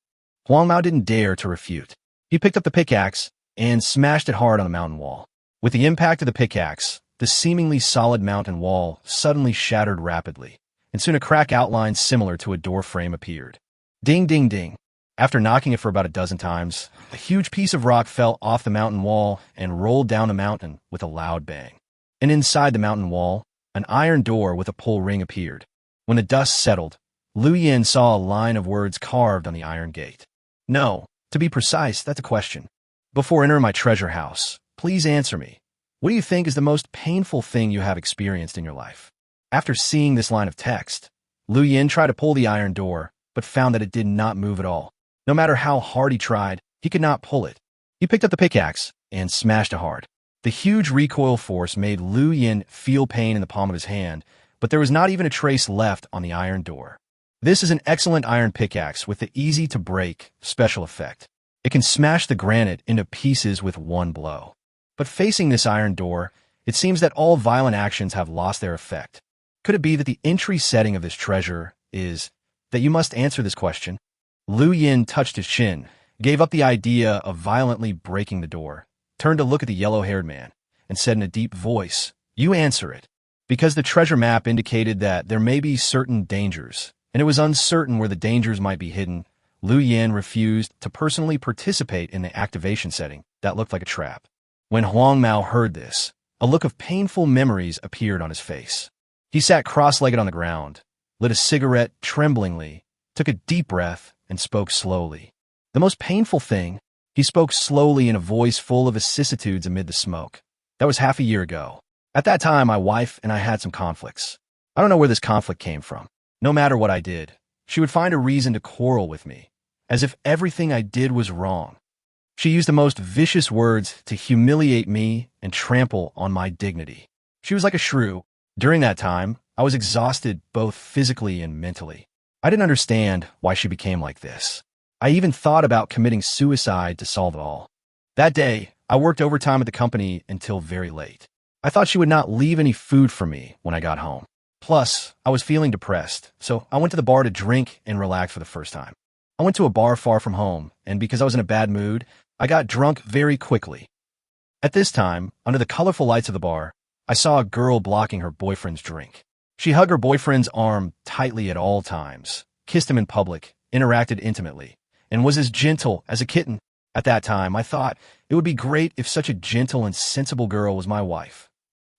Huang Mao didn't dare to refute. He picked up the pickaxe and smashed it hard on the mountain wall. With the impact of the pickaxe, the seemingly solid mountain wall suddenly shattered rapidly, and soon a crack outline similar to a door frame appeared. Ding, ding, ding. After knocking it for about a dozen times, a huge piece of rock fell off the mountain wall and rolled down the mountain with a loud bang. And inside the mountain wall, an iron door with a pull ring appeared. When the dust settled, Liu Yin saw a line of words carved on the iron gate. "No, to be precise, that's a question. Before entering my treasure house, please answer me. What do you think is the most painful thing you have experienced in your life?" After seeing this line of text, Liu Yin tried to pull the iron door, but found that it did not move at all. No matter how hard he tried, he could not pull it. He picked up the pickaxe and smashed it hard. The huge recoil force made Liu Yin feel pain in the palm of his hand, but there was not even a trace left on the iron door. This is an excellent iron pickaxe with the easy-to-break special effect. It can smash the granite into pieces with one blow. But facing this iron door, it seems that all violent actions have lost their effect. Could it be that the entry setting of this treasure is that you must answer this question? Liu Yin touched his chin, gave up the idea of violently breaking the door, turned to look at the yellow-haired man, and said in a deep voice, "You answer it." Because the treasure map indicated that there may be certain dangers, and it was uncertain where the dangers might be hidden, Liu Yin refused to personally participate in the activation setting that looked like a trap. When Huang Mao heard this, a look of painful memories appeared on his face. He sat cross-legged on the ground, lit a cigarette tremblingly, took a deep breath, and spoke slowly. The most painful thing, he spoke slowly in a voice full of vicissitudes amid the smoke. That was half a year ago. At that time, my wife and I had some conflicts. I don't know where this conflict came from. No matter what I did, she would find a reason to quarrel with me, as if everything I did was wrong. She used the most vicious words to humiliate me and trample on my dignity. She was like a shrew. During that time, I was exhausted both physically and mentally. I didn't understand why she became like this. I even thought about committing suicide to solve it all. That day, I worked overtime at the company until very late. I thought she would not leave any food for me when I got home. Plus, I was feeling depressed, so I went to the bar to drink and relax for the first time. I went to a bar far from home, and because I was in a bad mood, I got drunk very quickly. At this time, under the colorful lights of the bar, I saw a girl blocking her boyfriend's drink. She hugged her boyfriend's arm tightly at all times, kissed him in public, interacted intimately, and was as gentle as a kitten. At that time, I thought it would be great if such a gentle and sensible girl was my wife.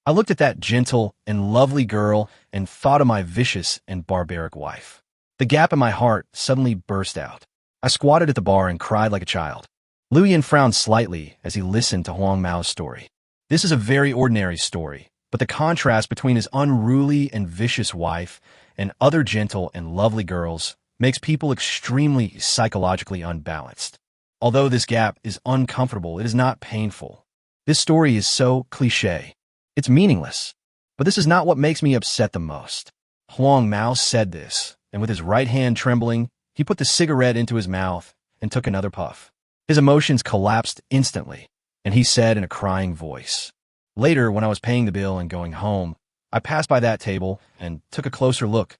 I looked at that gentle and lovely girl and thought of my vicious and barbaric wife. The gap in my heart suddenly burst out. I squatted at the bar and cried like a child. Liu Yin frowned slightly as he listened to Huang Mao's story. This is a very ordinary story, but the contrast between his unruly and vicious wife and other gentle and lovely girls makes people extremely psychologically unbalanced. Although this gap is uncomfortable, it is not painful. This story is so cliché. It's meaningless. But this is not what makes me upset the most. Huang Mao said this, and with his right hand trembling, he put the cigarette into his mouth and took another puff. His emotions collapsed instantly, and he said in a crying voice. Later, when I was paying the bill and going home, I passed by that table and took a closer look.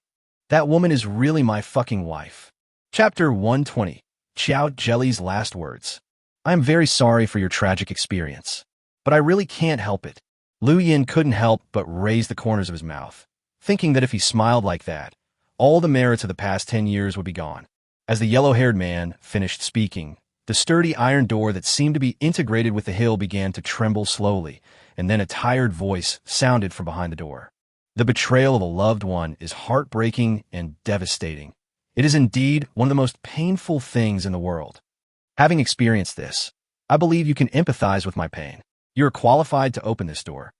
That woman is really my fucking wife. Chapter 120. Xiao Jelly's last words. I am very sorry for your tragic experience, but I really can't help it. Liu Yin couldn't help but raise the corners of his mouth, thinking that if he smiled like that, all the merits of the past 10 years would be gone. As the yellow-haired man finished speaking, the sturdy iron door that seemed to be integrated with the hill began to tremble slowly, and then a tired voice sounded from behind the door. The betrayal of a loved one is heartbreaking and devastating. It is indeed one of the most painful things in the world. Having experienced this, I believe you can empathize with my pain. You are qualified to open this door.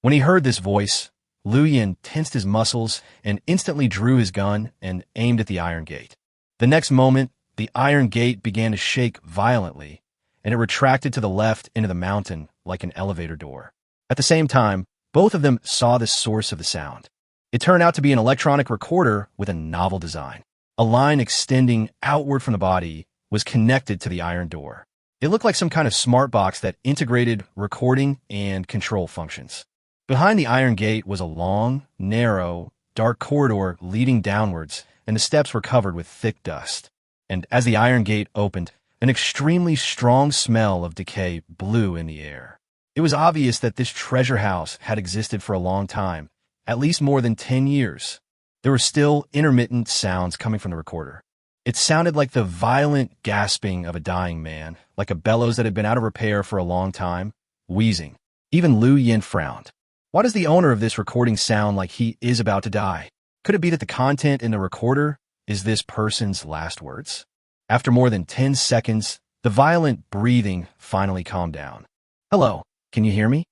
When he heard this voice, Liu Yin tensed his muscles and instantly drew his gun and aimed at the iron gate. The next moment, the iron gate began to shake violently, and it retracted to the left into the mountain like an elevator door. At the same time, Both of them saw the source of the sound. It turned out to be an electronic recorder with a novel design. A line extending outward from the body was connected to the iron door. It looked like some kind of smart box that integrated recording and control functions. Behind the iron gate was a long, narrow, dark corridor leading downwards, and the steps were covered with thick dust. And as the iron gate opened, an extremely strong smell of decay blew in the air. It was obvious that this treasure house had existed for a long time, at least more than 10 years. There were still intermittent sounds coming from the recorder. It sounded like the violent gasping of a dying man, like a bellows that had been out of repair for a long time, wheezing. Even Lu Yin frowned. Why does the owner of this recording sound like he is about to die? Could it be that the content in the recorder is this person's last words? After more than 10 seconds, the violent breathing finally calmed down. Hello, can you hear me?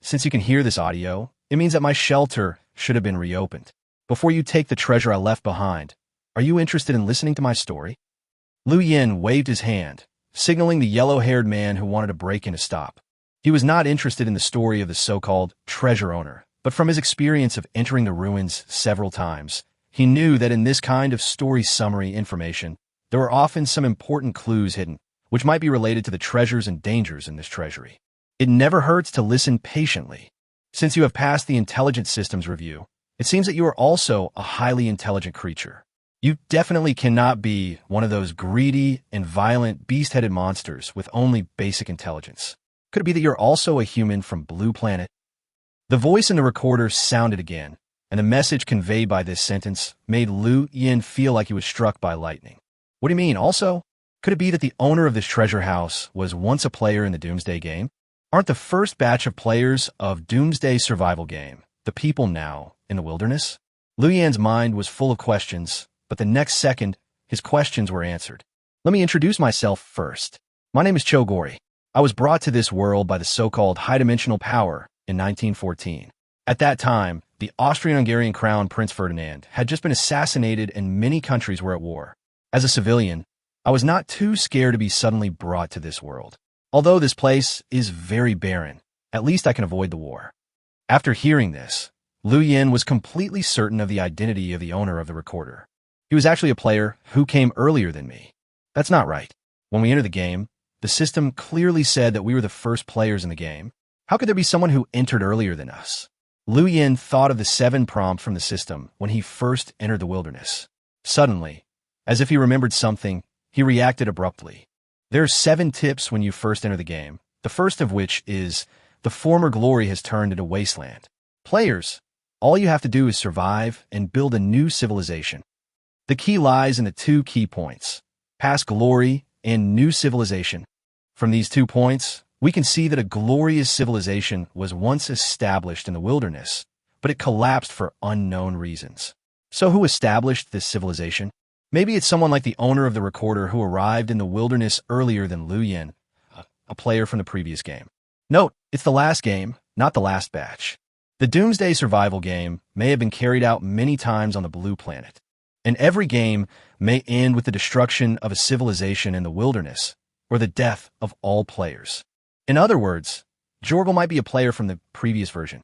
Since you can hear this audio, it means that my shelter should have been reopened. Before you take the treasure I left behind, are you interested in listening to my story? Lu Yin waved his hand, signaling the yellow-haired man who wanted to break in to stop. He was not interested in the story of the so-called treasure owner, but from his experience of entering the ruins several times, he knew that in this kind of story summary information, there were often some important clues hidden, which might be related to the treasures and dangers in this treasury. It never hurts to listen patiently. Since you have passed the intelligence systems review, it seems that you are also a highly intelligent creature. You definitely cannot be one of those greedy and violent beast-headed monsters with only basic intelligence. Could it be that you're also a human from Blue Planet? The voice in the recorder sounded again, and the message conveyed by this sentence made Lu Yin feel like he was struck by lightning. What do you mean, also? Could it be that the owner of this treasure house was once a player in the Doomsday game? Aren't the first batch of players of Doomsday survival game the people now in the wilderness? Lu Yin's mind was full of questions, but the next second, his questions were answered. Let me introduce myself first. My name is Cho Gori. I was brought to this world by the so-called high-dimensional power in 1914. At that time, the Austrian-Hungarian crown Prince Ferdinand had just been assassinated and many countries were at war. As a civilian, I was not too scared to be suddenly brought to this world. Although this place is very barren, at least I can avoid the war. After hearing this, Lu Yin was completely certain of the identity of the owner of the recorder. He was actually a player who came earlier than me. That's not right. When we entered the game, the system clearly said that we were the first players in the game. How could there be someone who entered earlier than us? Lu Yin thought of the 7 prompts from the system when he first entered the wilderness. Suddenly, as if he remembered something, he reacted abruptly. There are 7 tips when you first enter the game, the first of which is, the former glory has turned into wasteland. Players, all you have to do is survive and build a new civilization. The key lies in the 2 key points, past glory and new civilization. From these 2 points, we can see that a glorious civilization was once established in the wilderness, but it collapsed for unknown reasons. So who established this civilization? Maybe it's someone like the owner of the recorder who arrived in the wilderness earlier than Lu Yin, a player from the previous game. Note, it's the last game, not the last batch. The Doomsday survival game may have been carried out many times on the Blue Planet, and every game may end with the destruction of a civilization in the wilderness, or the death of all players. In other words, Jorgel might be a player from the previous version.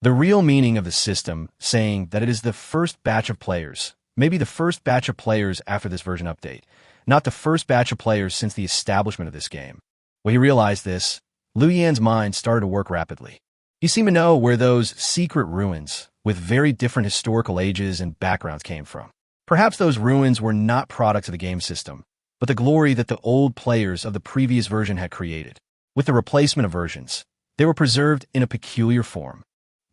The real meaning of the system saying that it is the first batch of players, maybe the first batch of players after this version update, not the first batch of players since the establishment of this game. When he realized this, Lu Yin's mind started to work rapidly. He seemed to know where those secret ruins, with very different historical ages and backgrounds came from. Perhaps those ruins were not products of the game system, but the glory that the old players of the previous version had created. With the replacement of versions, they were preserved in a peculiar form.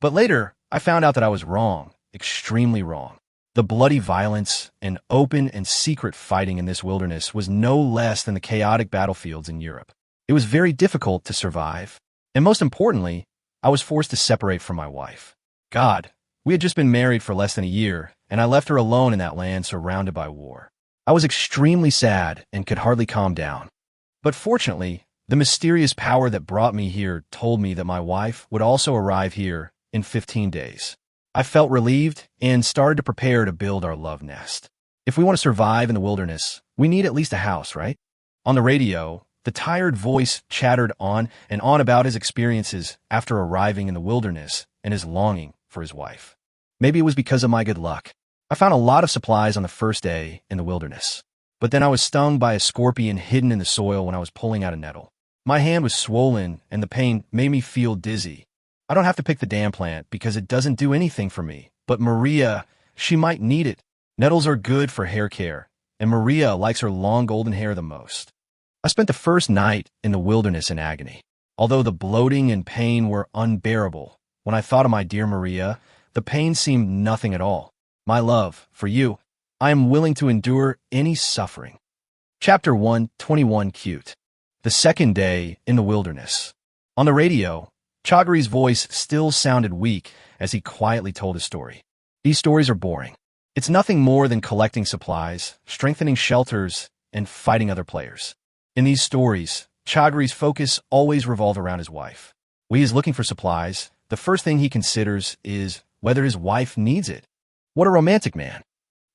But later, I found out that I was wrong, extremely wrong. The bloody violence and open and secret fighting in this wilderness was no less than the chaotic battlefields in Europe. It was very difficult to survive, and most importantly, I was forced to separate from my wife. God, we had just been married for less than a year, and I left her alone in that land surrounded by war. I was extremely sad and could hardly calm down. But fortunately, the mysterious power that brought me here told me that my wife would also arrive here in 15 days. I felt relieved and started to prepare to build our love nest. If we want to survive in the wilderness, we need at least a house, right? On the radio, The tired voice chattered on and on about his experiences after arriving in the wilderness and his longing for his wife. Maybe it was because of my good luck. I found a lot of supplies on the first day in the wilderness, but then I was stung by a scorpion hidden in the soil when I was pulling out a nettle. My hand was swollen and the pain made me feel dizzy. I don't have to pick the damn plant because it doesn't do anything for me, but Maria, she might need it. Nettles are good for hair care, and Maria likes her long golden hair the most. I spent the first night in the wilderness in agony. Although the bloating and pain were unbearable, when I thought of my dear Maria, the pain seemed nothing at all. My love, for you, I am willing to endure any suffering. Chapter 121 Cute. The second day in the wilderness. On the radio, Chagri's voice still sounded weak as he quietly told his story. These stories are boring. It's nothing more than collecting supplies, strengthening shelters, and fighting other players. In these stories, Chagri's focus always revolved around his wife. When he is looking for supplies, the first thing he considers is whether his wife needs it. What a romantic man.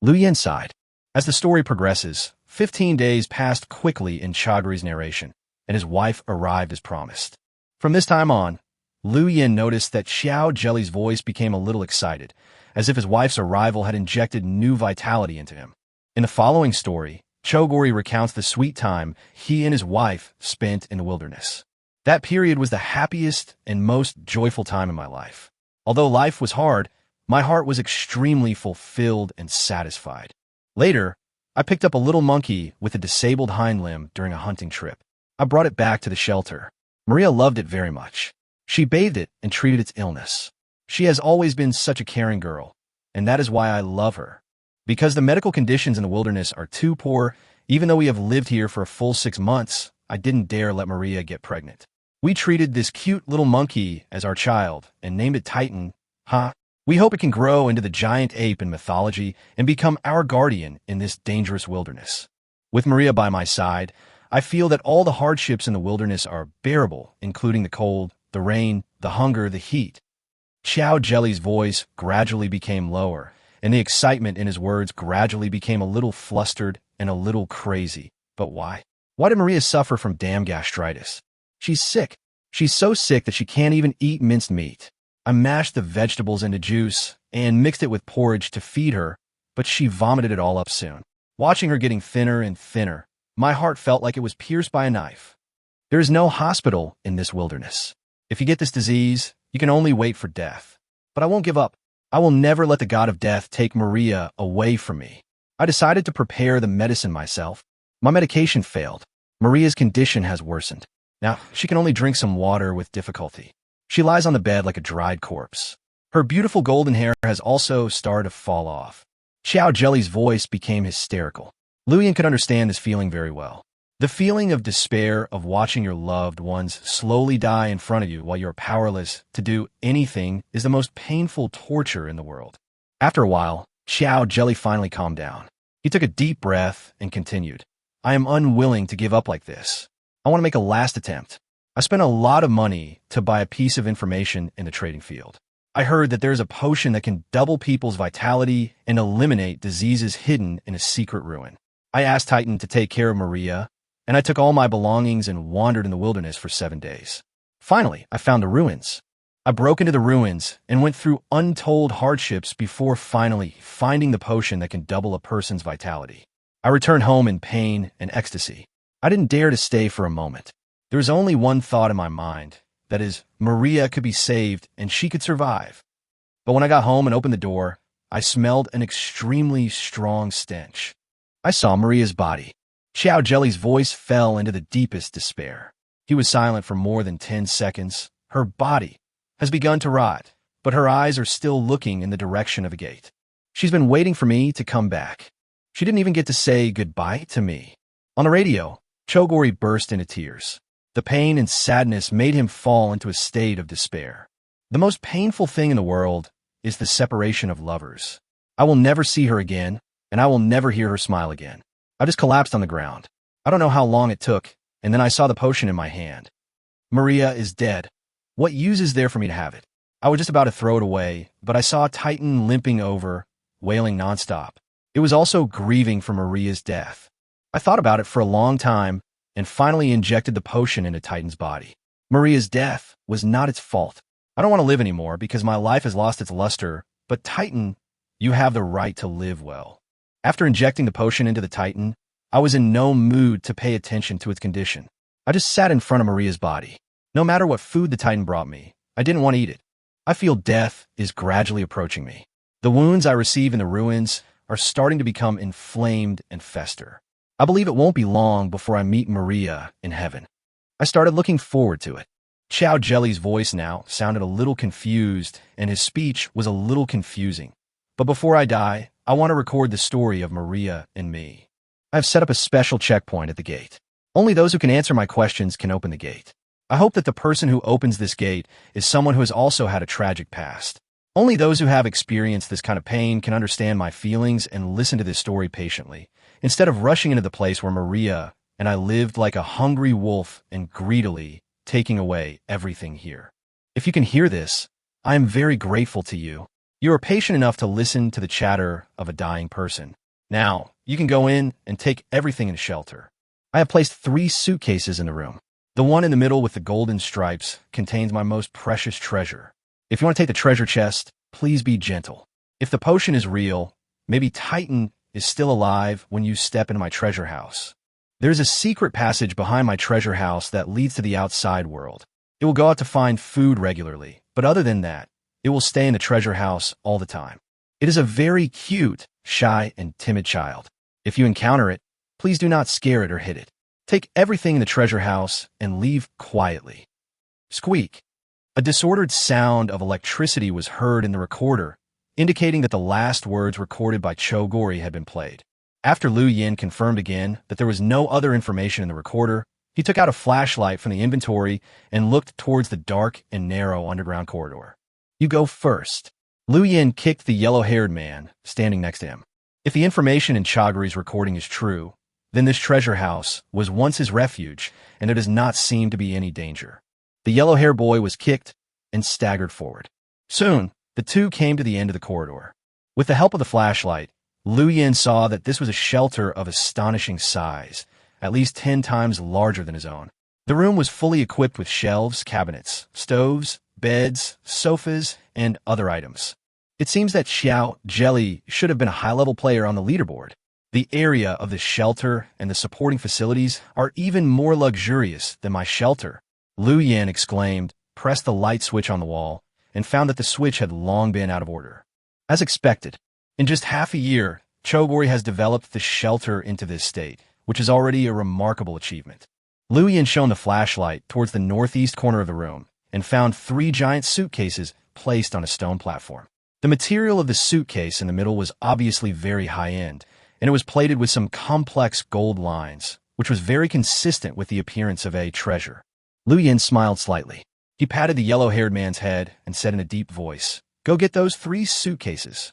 Lu Yen sighed. As the story progresses, 15 days passed quickly in Chagri's narration, and his wife arrived as promised. From this time on, Lu Yen noticed that Xiao Jelly's voice became a little excited, as if his wife's arrival had injected new vitality into him. In the following story, Chogori recounts the sweet time he and his wife spent in the wilderness. That period was the happiest and most joyful time in my life. Although life was hard, my heart was extremely fulfilled and satisfied. Later, I picked up a little monkey with a disabled hind limb during a hunting trip. I brought it back to the shelter. Maria loved it very much. She bathed it and treated its illness. She has always been such a caring girl, and that is why I love her. Because the medical conditions in the wilderness are too poor, even though we have lived here for a full 6 months, I didn't dare let Maria get pregnant. We treated this cute little monkey as our child and named it Titan. We hope it can grow into the giant ape in mythology and become our guardian in this dangerous wilderness. With Maria by my side, I feel that all the hardships in the wilderness are bearable, including the cold, the rain, the hunger, the heat. Xiao Jelly's voice gradually became lower, and the excitement in his words gradually became a little flustered and a little crazy. But why? Why did Maria suffer from damn gastritis? She's sick. She's so sick that she can't even eat minced meat. I mashed the vegetables into juice and mixed it with porridge to feed her, but she vomited it all up soon. Watching her getting thinner and thinner, my heart felt like it was pierced by a knife. There is no hospital in this wilderness. If you get this disease, you can only wait for death. But I won't give up. I will never let the god of death take Maria away from me. I decided to prepare the medicine myself. My medication failed. Maria's condition has worsened. Now, she can only drink some water with difficulty. She lies on the bed like a dried corpse. Her beautiful golden hair has also started to fall off. Xiao Jelly's voice became hysterical. Lu Yen could understand this feeling very well. The feeling of despair of watching your loved ones slowly die in front of you while you're powerless to do anything is the most painful torture in the world. After a while, Xiao Jelly finally calmed down. He took a deep breath and continued. I am unwilling to give up like this. I want to make a last attempt. I spent a lot of money to buy a piece of information in the trading field. I heard that there's a potion that can double people's vitality and eliminate diseases hidden in a secret ruin. I asked Titan to take care of Maria, and I took all my belongings and wandered in the wilderness for 7 days. Finally, I found the ruins. I broke into the ruins and went through untold hardships before finally finding the potion that can double a person's vitality. I returned home in pain and ecstasy. I didn't dare to stay for a moment. There was only one thought in my mind, that is, Maria could be saved and she could survive. But when I got home and opened the door, I smelled an extremely strong stench. I saw Maria's body. Xiao Jelly's voice fell into the deepest despair. He was silent for more than 10 seconds. Her body has begun to rot, but her eyes are still looking in the direction of a gate. She's been waiting for me to come back. She didn't even get to say goodbye to me. On the radio, Chogori burst into tears. The pain and sadness made him fall into a state of despair. The most painful thing in the world is the separation of lovers. I will never see her again, and I will never hear her smile again. I just collapsed on the ground. I don't know how long it took, and then I saw the potion in my hand. Maria is dead. What use is there for me to have it? I was just about to throw it away, but I saw Titan limping over, wailing nonstop. It was also grieving for Maria's death. I thought about it for a long time, and finally injected the potion into Titan's body. Maria's death was not its fault. I don't want to live anymore because my life has lost its luster, but Titan, you have the right to live well. After injecting the potion into the Titan, I was in no mood to pay attention to its condition. I just sat in front of Maria's body. No matter what food the Titan brought me, I didn't want to eat it. I feel death is gradually approaching me. The wounds I receive in the ruins are starting to become inflamed and fester. I believe it won't be long before I meet Maria in heaven. I started looking forward to it. Chow Jelly's voice now sounded a little confused, and his speech was a little confusing. But before I die, I want to record the story of Maria and me. I have set up a special checkpoint at the gate. Only those who can answer my questions can open the gate. I hope that the person who opens this gate is someone who has also had a tragic past. Only those who have experienced this kind of pain can understand my feelings and listen to this story patiently, instead of rushing into the place where Maria and I lived like a hungry wolf and greedily taking away everything here. If you can hear this, I am very grateful to you. You are patient enough to listen to the chatter of a dying person. Now, you can go in and take everything in shelter. I have placed 3 suitcases in the room. The one in the middle with the golden stripes contains my most precious treasure. If you want to take the treasure chest, please be gentle. If the potion is real, maybe Titan is still alive when you step into my treasure house. There's a secret passage behind my treasure house that leads to the outside world. It will go out to find food regularly, but other than that, it will stay in the treasure house all the time. It is a very cute, shy, and timid child. If you encounter it, please do not scare it or hit it. Take everything in the treasure house and leave quietly. Squeak. A disordered sound of electricity was heard in the recorder, indicating that the last words recorded by Chogori had been played. After Liu Yin confirmed again that there was no other information in the recorder, he took out a flashlight from the inventory and looked towards the dark and narrow underground corridor. You go first. Liu Yin kicked the yellow-haired man standing next to him. If the information in Chogori's recording is true, then this treasure house was once his refuge, and there does not seem to be any danger. The yellow-haired boy was kicked and staggered forward. Soon, the two came to the end of the corridor. With the help of the flashlight, Liu Yin saw that this was a shelter of astonishing size, at least 10 times larger than his own. The room was fully equipped with shelves, cabinets, stoves, beds, sofas, and other items. It seems that Xiao Jelly should have been a high-level player on the leaderboard. The area of the shelter and the supporting facilities are even more luxurious than my shelter. Liu Yin exclaimed, pressed the light switch on the wall, and found that the switch had long been out of order. As expected, in just half a year, Chogori has developed the shelter into this state, which is already a remarkable achievement. Liu Yin shone the flashlight towards the northeast corner of the room and found 3 giant suitcases placed on a stone platform. The material of the suitcase in the middle was obviously very high-end, and it was plated with some complex gold lines, which was very consistent with the appearance of a treasure. Liu Yin smiled slightly. He patted the yellow-haired man's head and said in a deep voice, "Go get those 3 suitcases."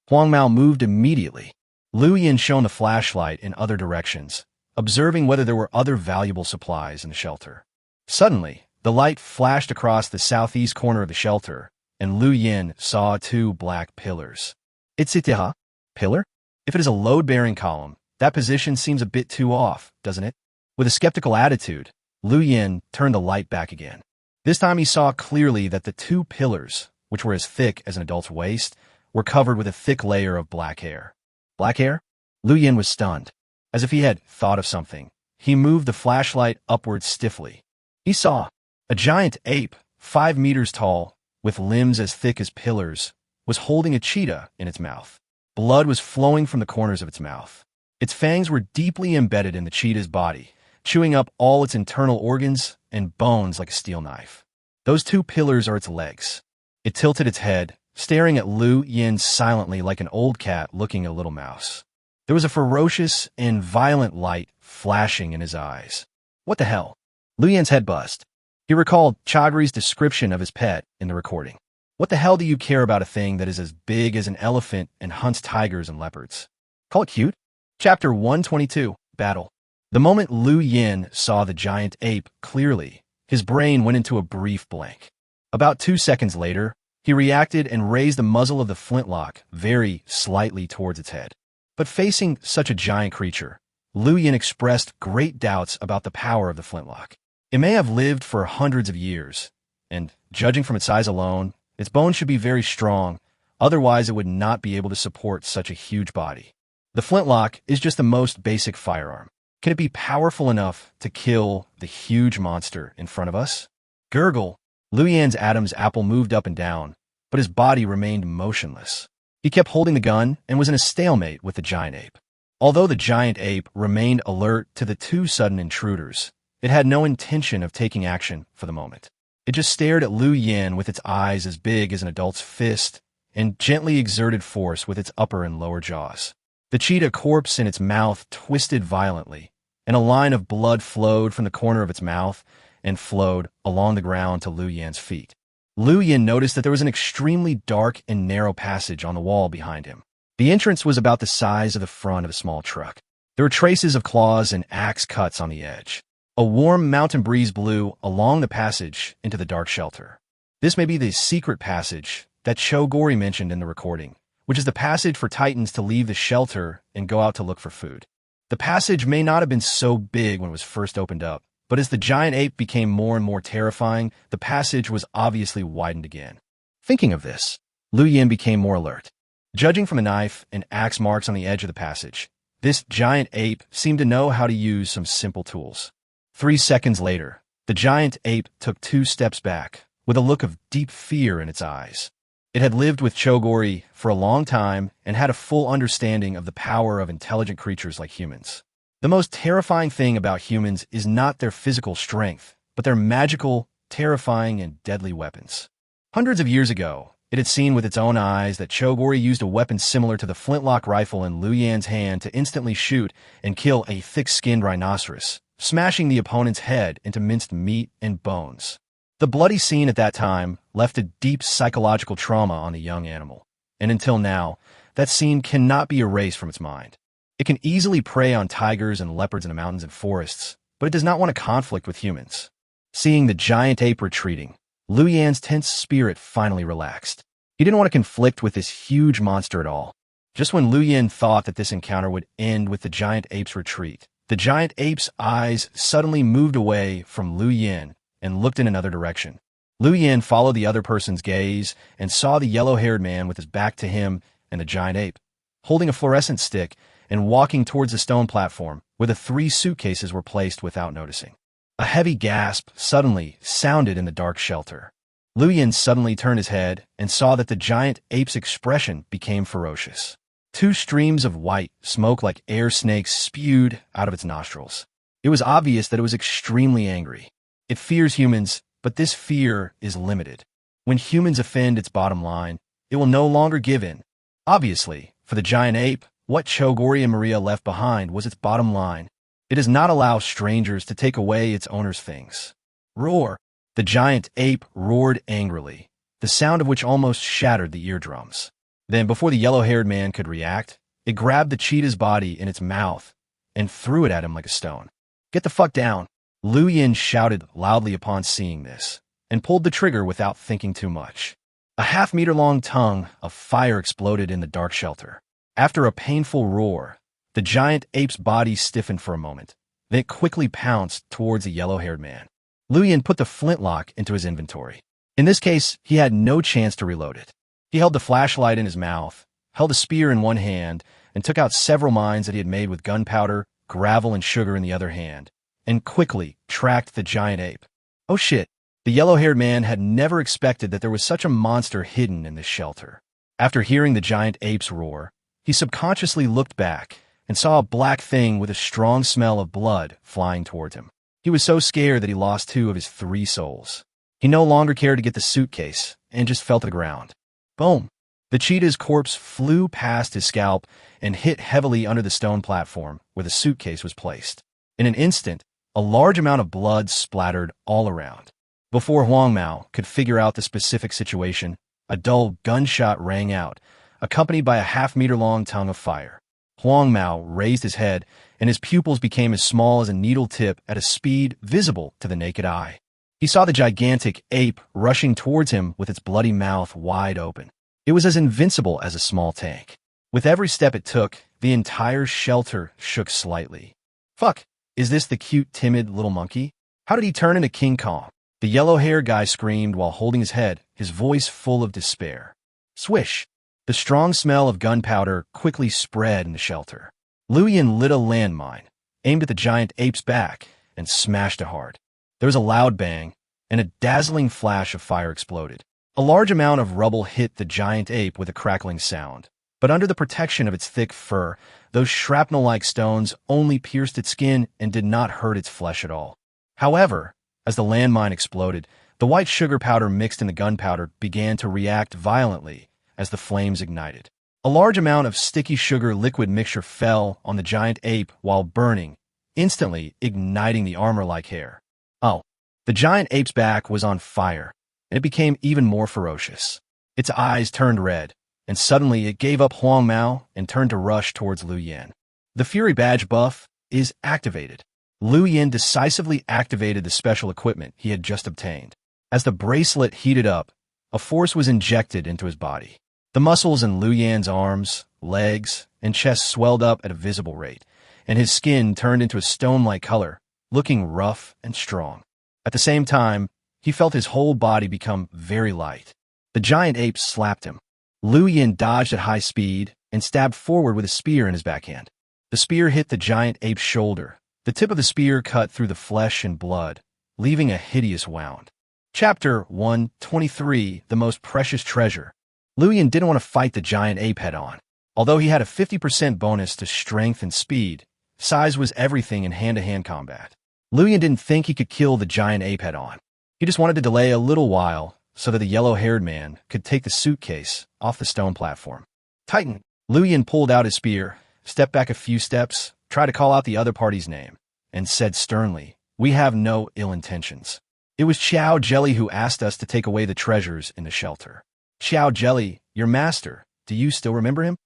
Huang Mao moved immediately. Liu Yin shone the flashlight in other directions, observing whether there were other valuable supplies in the shelter. Suddenly, the light flashed across the southeast corner of the shelter, and Liu Yin saw 2 black pillars. It's a pillar? If it is a load-bearing column, that position seems a bit too off, doesn't it? With a skeptical attitude, Liu Yin turned the light back again. This time he saw clearly that the 2 pillars, which were as thick as an adult's waist, were covered with a thick layer of black hair. Black hair? Liu Yin was stunned. As if he had thought of something, he moved the flashlight upwards stiffly. He saw a giant ape, 5 meters tall, with limbs as thick as pillars, was holding a cheetah in its mouth. Blood was flowing from the corners of its mouth. Its fangs were deeply embedded in the cheetah's body, chewing up all its internal organs and bones like a steel knife. Those 2 pillars are its legs. It tilted its head, staring at Liu Yin silently like an old cat looking at a little mouse. There was a ferocious and violent light flashing in his eyes. What the hell? Liu Yin's head buzzed. He recalled Chagri's description of his pet in the recording. What the hell do you care about a thing that is as big as an elephant and hunts tigers and leopards? Call it cute? Chapter 122, Battle. The moment Liu Yin saw the giant ape clearly, his brain went into a brief blank. About 2 seconds later, he reacted and raised the muzzle of the flintlock very slightly towards its head. But facing such a giant creature, Liu Yin expressed great doubts about the power of the flintlock. It may have lived for hundreds of years, and, judging from its size alone, its bones should be very strong, otherwise it would not be able to support such a huge body. The flintlock is just the most basic firearm. Can it be powerful enough to kill the huge monster in front of us? Gurgle. Liu Yan's Adam's apple moved up and down, but his body remained motionless. He kept holding the gun and was in a stalemate with the giant ape. Although the giant ape remained alert to the two sudden intruders, it had no intention of taking action for the moment. It just stared at Liu Yan with its eyes as big as an adult's fist and gently exerted force with its upper and lower jaws. The cheetah corpse in its mouth twisted violently, and a line of blood flowed from the corner of its mouth and flowed along the ground to Liu Yan's feet. Liu Yan noticed that there was an extremely dark and narrow passage on the wall behind him. The entrance was about the size of the front of a small truck. There were traces of claws and axe cuts on the edge. A warm mountain breeze blew along the passage into the dark shelter. This may be the secret passage that Chogori mentioned in the recording, which is the passage for Titans to leave the shelter and go out to look for food. The passage may not have been so big when it was first opened up, but as the giant ape became more and more terrifying, the passage was obviously widened again. Thinking of this, Liu Yan became more alert. Judging from the knife and axe marks on the edge of the passage, this giant ape seemed to know how to use some simple tools. 3 seconds later, the giant ape took 2 steps back, with a look of deep fear in its eyes. It had lived with Chogori for a long time and had a full understanding of the power of intelligent creatures like humans. The most terrifying thing about humans is not their physical strength, but their magical, terrifying, and deadly weapons. Hundreds of years ago, it had seen with its own eyes that Chogori used a weapon similar to the flintlock rifle in Liu Yan's hand to instantly shoot and kill a thick-skinned rhinoceros, smashing the opponent's head into minced meat and bones. The bloody scene at that time left a deep psychological trauma on the young animal, and until now, that scene cannot be erased from its mind. It can easily prey on tigers and leopards in the mountains and forests, but it does not want a conflict with humans. Seeing the giant ape retreating, Liu Yan's tense spirit finally relaxed. He didn't want to conflict with this huge monster at all. Just when Liu Yan thought that this encounter would end with the giant ape's retreat, the giant ape's eyes suddenly moved away from Liu Yan and looked in another direction. Liu Yan followed the other person's gaze and saw the yellow-haired man with his back to him and the giant ape, holding a fluorescent stick and walking towards the stone platform where the 3 suitcases were placed without noticing. A heavy gasp suddenly sounded in the dark shelter. Liu Yan suddenly turned his head and saw that the giant ape's expression became ferocious. 2 streams of white, smoke like air snakes spewed out of its nostrils. It was obvious that it was extremely angry. It fears humans, but this fear is limited. When humans offend its bottom line, it will no longer give in. Obviously, for the giant ape, what Chogori and Maria left behind was its bottom line. It does not allow strangers to take away its owner's things. Roar! The giant ape roared angrily, the sound of which almost shattered the eardrums. Then, before the yellow-haired man could react, it grabbed the cheetah's body in its mouth and threw it at him like a stone. "Get the fuck down!" Liu Yan shouted loudly upon seeing this, and pulled the trigger without thinking too much. A half-meter-long tongue of fire exploded in the dark shelter. After a painful roar, the giant ape's body stiffened for a moment. Then it quickly pounced towards the yellow-haired man. Liu Yan put the flintlock into his inventory. In this case, he had no chance to reload it. He held the flashlight in his mouth, held a spear in one hand, and took out several mines that he had made with gunpowder, gravel, and sugar in the other hand, and quickly tracked the giant ape. Oh shit! The yellow-haired man had never expected that there was such a monster hidden in this shelter. After hearing the giant ape's roar, he subconsciously looked back and saw a black thing with a strong smell of blood flying towards him. He was so scared that he lost 2 of his 3 souls. He no longer cared to get the suitcase and just fell to the ground. Boom! The cheetah's corpse flew past his scalp and hit heavily under the stone platform where the suitcase was placed. In an instant, a large amount of blood splattered all around. Before Huang Mao could figure out the specific situation, a dull gunshot rang out, accompanied by a half-meter-long tongue of fire. Huang Mao raised his head, and his pupils became as small as a needle tip at a speed visible to the naked eye. He saw the gigantic ape rushing towards him with its bloody mouth wide open. It was as invincible as a small tank. With every step it took, the entire shelter shook slightly. Fuck, is this the cute, timid little monkey? How did he turn into King Kong? The yellow-haired guy screamed while holding his head, his voice full of despair. Swish! The strong smell of gunpowder quickly spread in the shelter. Liu Yin lit a landmine, aimed at the giant ape's back, and smashed it hard. There was a loud bang, and a dazzling flash of fire exploded. A large amount of rubble hit the giant ape with a crackling sound. But under the protection of its thick fur, those shrapnel-like stones only pierced its skin and did not hurt its flesh at all. However, as the landmine exploded, the white sugar powder mixed in the gunpowder began to react violently as the flames ignited. A large amount of sticky sugar liquid mixture fell on the giant ape while burning, instantly igniting the armor-like hair. Oh, the giant ape's back was on fire, and it became even more ferocious. Its eyes turned red, and suddenly it gave up Huang Mao and turned to rush towards Liu Yan. The Fury Badge buff is activated. Liu Yan decisively activated the special equipment he had just obtained. As the bracelet heated up, a force was injected into his body. The muscles in Liu Yan's arms, legs, and chest swelled up at a visible rate, and his skin turned into a stone-like color, looking rough and strong. At the same time, he felt his whole body become very light. The giant ape slapped him. Liu Yan dodged at high speed and stabbed forward with a spear in his backhand. The spear hit the giant ape's shoulder. The tip of the spear cut through the flesh and blood, leaving a hideous wound. Chapter 123, The Most Precious Treasure. Liu Yan didn't want to fight the giant ape head-on. Although he had a 50% bonus to strength and speed, size was everything in hand-to-hand combat. Liu Yan didn't think he could kill the giant ape head-on. He just wanted to delay a little while so that the yellow-haired man could take the suitcase off the stone platform. Titan! Liu Yan pulled out his spear, stepped back a few steps, tried to call out the other party's name, and said sternly, "We have no ill intentions." It was Xiao Jelly who asked us to take away the treasures in the shelter. Xiao Jelly, your master, do you still remember him?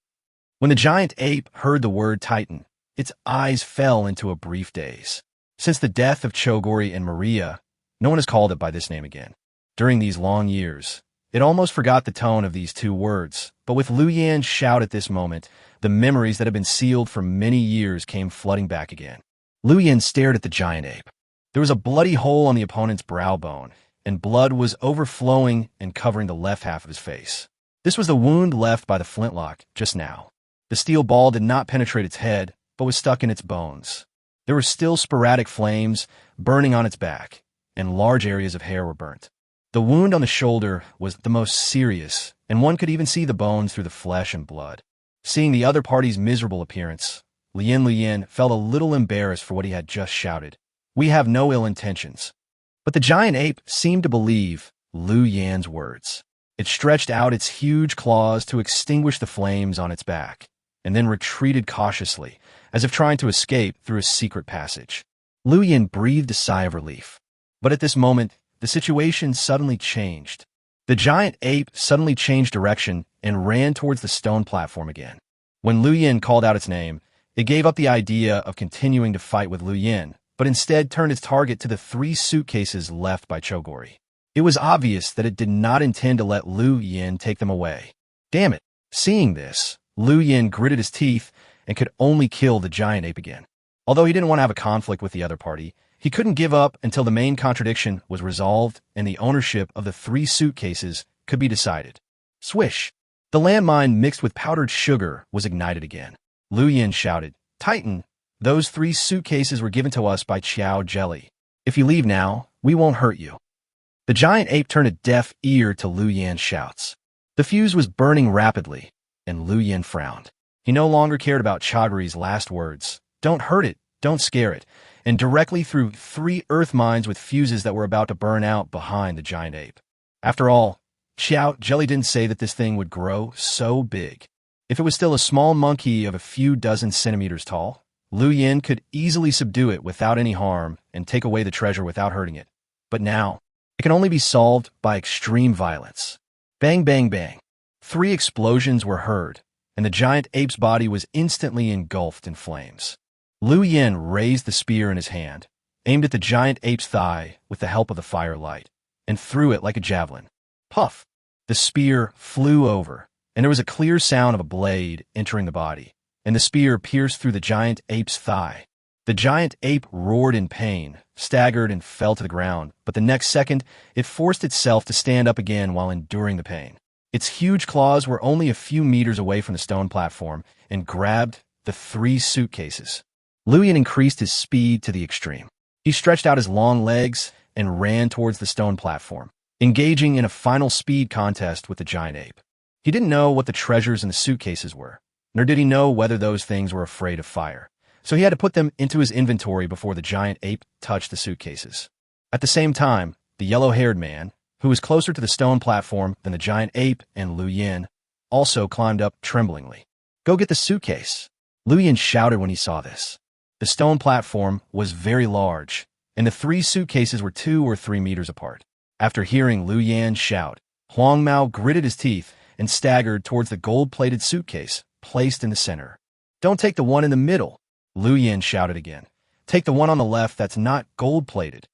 When the giant ape heard the word Titan, its eyes fell into a brief daze. Since the death of Chogori and Maria, no one has called it by this name again. During these long years, it almost forgot the tone of these two words, but with Liu Yan's shout at this moment, the memories that had been sealed for many years came flooding back again. Liu Yan stared at the giant ape. There was a bloody hole on the opponent's brow bone, and blood was overflowing and covering the left half of his face. This was the wound left by the flintlock just now. The steel ball did not penetrate its head, but was stuck in its bones. There were still sporadic flames burning on its back, and large areas of hair were burnt. The wound on the shoulder was the most serious, and one could even see the bones through the flesh and blood. Seeing the other party's miserable appearance, Liu Yan felt a little embarrassed for what he had just shouted. "We have no ill intentions." But the giant ape seemed to believe Liu Yan's words. It stretched out its huge claws to extinguish the flames on its back, and then retreated cautiously, as if trying to escape through a secret passage. Liu Yan breathed a sigh of relief. But at this moment, the situation suddenly changed. The giant ape suddenly changed direction and ran towards the stone platform again. When Liu Yan called out its name, it gave up the idea of continuing to fight with Liu Yan, but instead turned its target to the 3 suitcases left by Chogori. It was obvious that it did not intend to let Liu Yan take them away. Damn it! Seeing this, Liu Yan gritted his teeth and could only kill the giant ape again. Although he didn't want to have a conflict with the other party, he couldn't give up until the main contradiction was resolved and the ownership of the 3 suitcases could be decided. Swish! The landmine mixed with powdered sugar was ignited again. Liu Yan shouted, "Titan, those 3 suitcases were given to us by Xiao Jelly. If you leave now, we won't hurt you." The giant ape turned a deaf ear to Liu Yan's shouts. The fuse was burning rapidly, and Liu Yan frowned. He no longer cared about Chogori's last words. Don't hurt it, don't scare it, and directly threw 3 earth mines with fuses that were about to burn out behind the giant ape. After all, Xiao Jelly didn't say that this thing would grow so big. If it was still a small monkey of a few dozen centimeters tall, Liu Yan could easily subdue it without any harm and take away the treasure without hurting it. But now, it can only be solved by extreme violence. Bang, bang, bang. 3 explosions were heard, and the giant ape's body was instantly engulfed in flames. Liu Yan raised the spear in his hand, aimed at the giant ape's thigh with the help of the firelight, and threw it like a javelin. Puff! The spear flew over, and there was a clear sound of a blade entering the body, and the spear pierced through the giant ape's thigh. The The giant ape roared in pain, staggered, and fell to the ground, but the next second, it forced itself to stand up again while enduring the pain. Its huge claws were only a few meters away from the stone platform and grabbed the 3 suitcases. Luyan increased his speed to the extreme. He stretched out his long legs and ran towards the stone platform, engaging in a final speed contest with the giant ape. He didn't know what the treasures in the suitcases were, nor did he know whether those things were afraid of fire. So he had to put them into his inventory before the giant ape touched the suitcases. At the same time, the yellow-haired man, who was closer to the stone platform than the giant ape and Lu Yin, also climbed up tremblingly. "Go get the suitcase," Lu Yin shouted when he saw this. The stone platform was very large, and the 3 suitcases were 2 or 3 meters apart. After hearing Lu Yan shout, Huang Mao gritted his teeth and staggered towards the gold-plated suitcase placed in the center. "Don't take the one in the middle," Lu Yin shouted again. "Take the one on the left that's not gold-plated."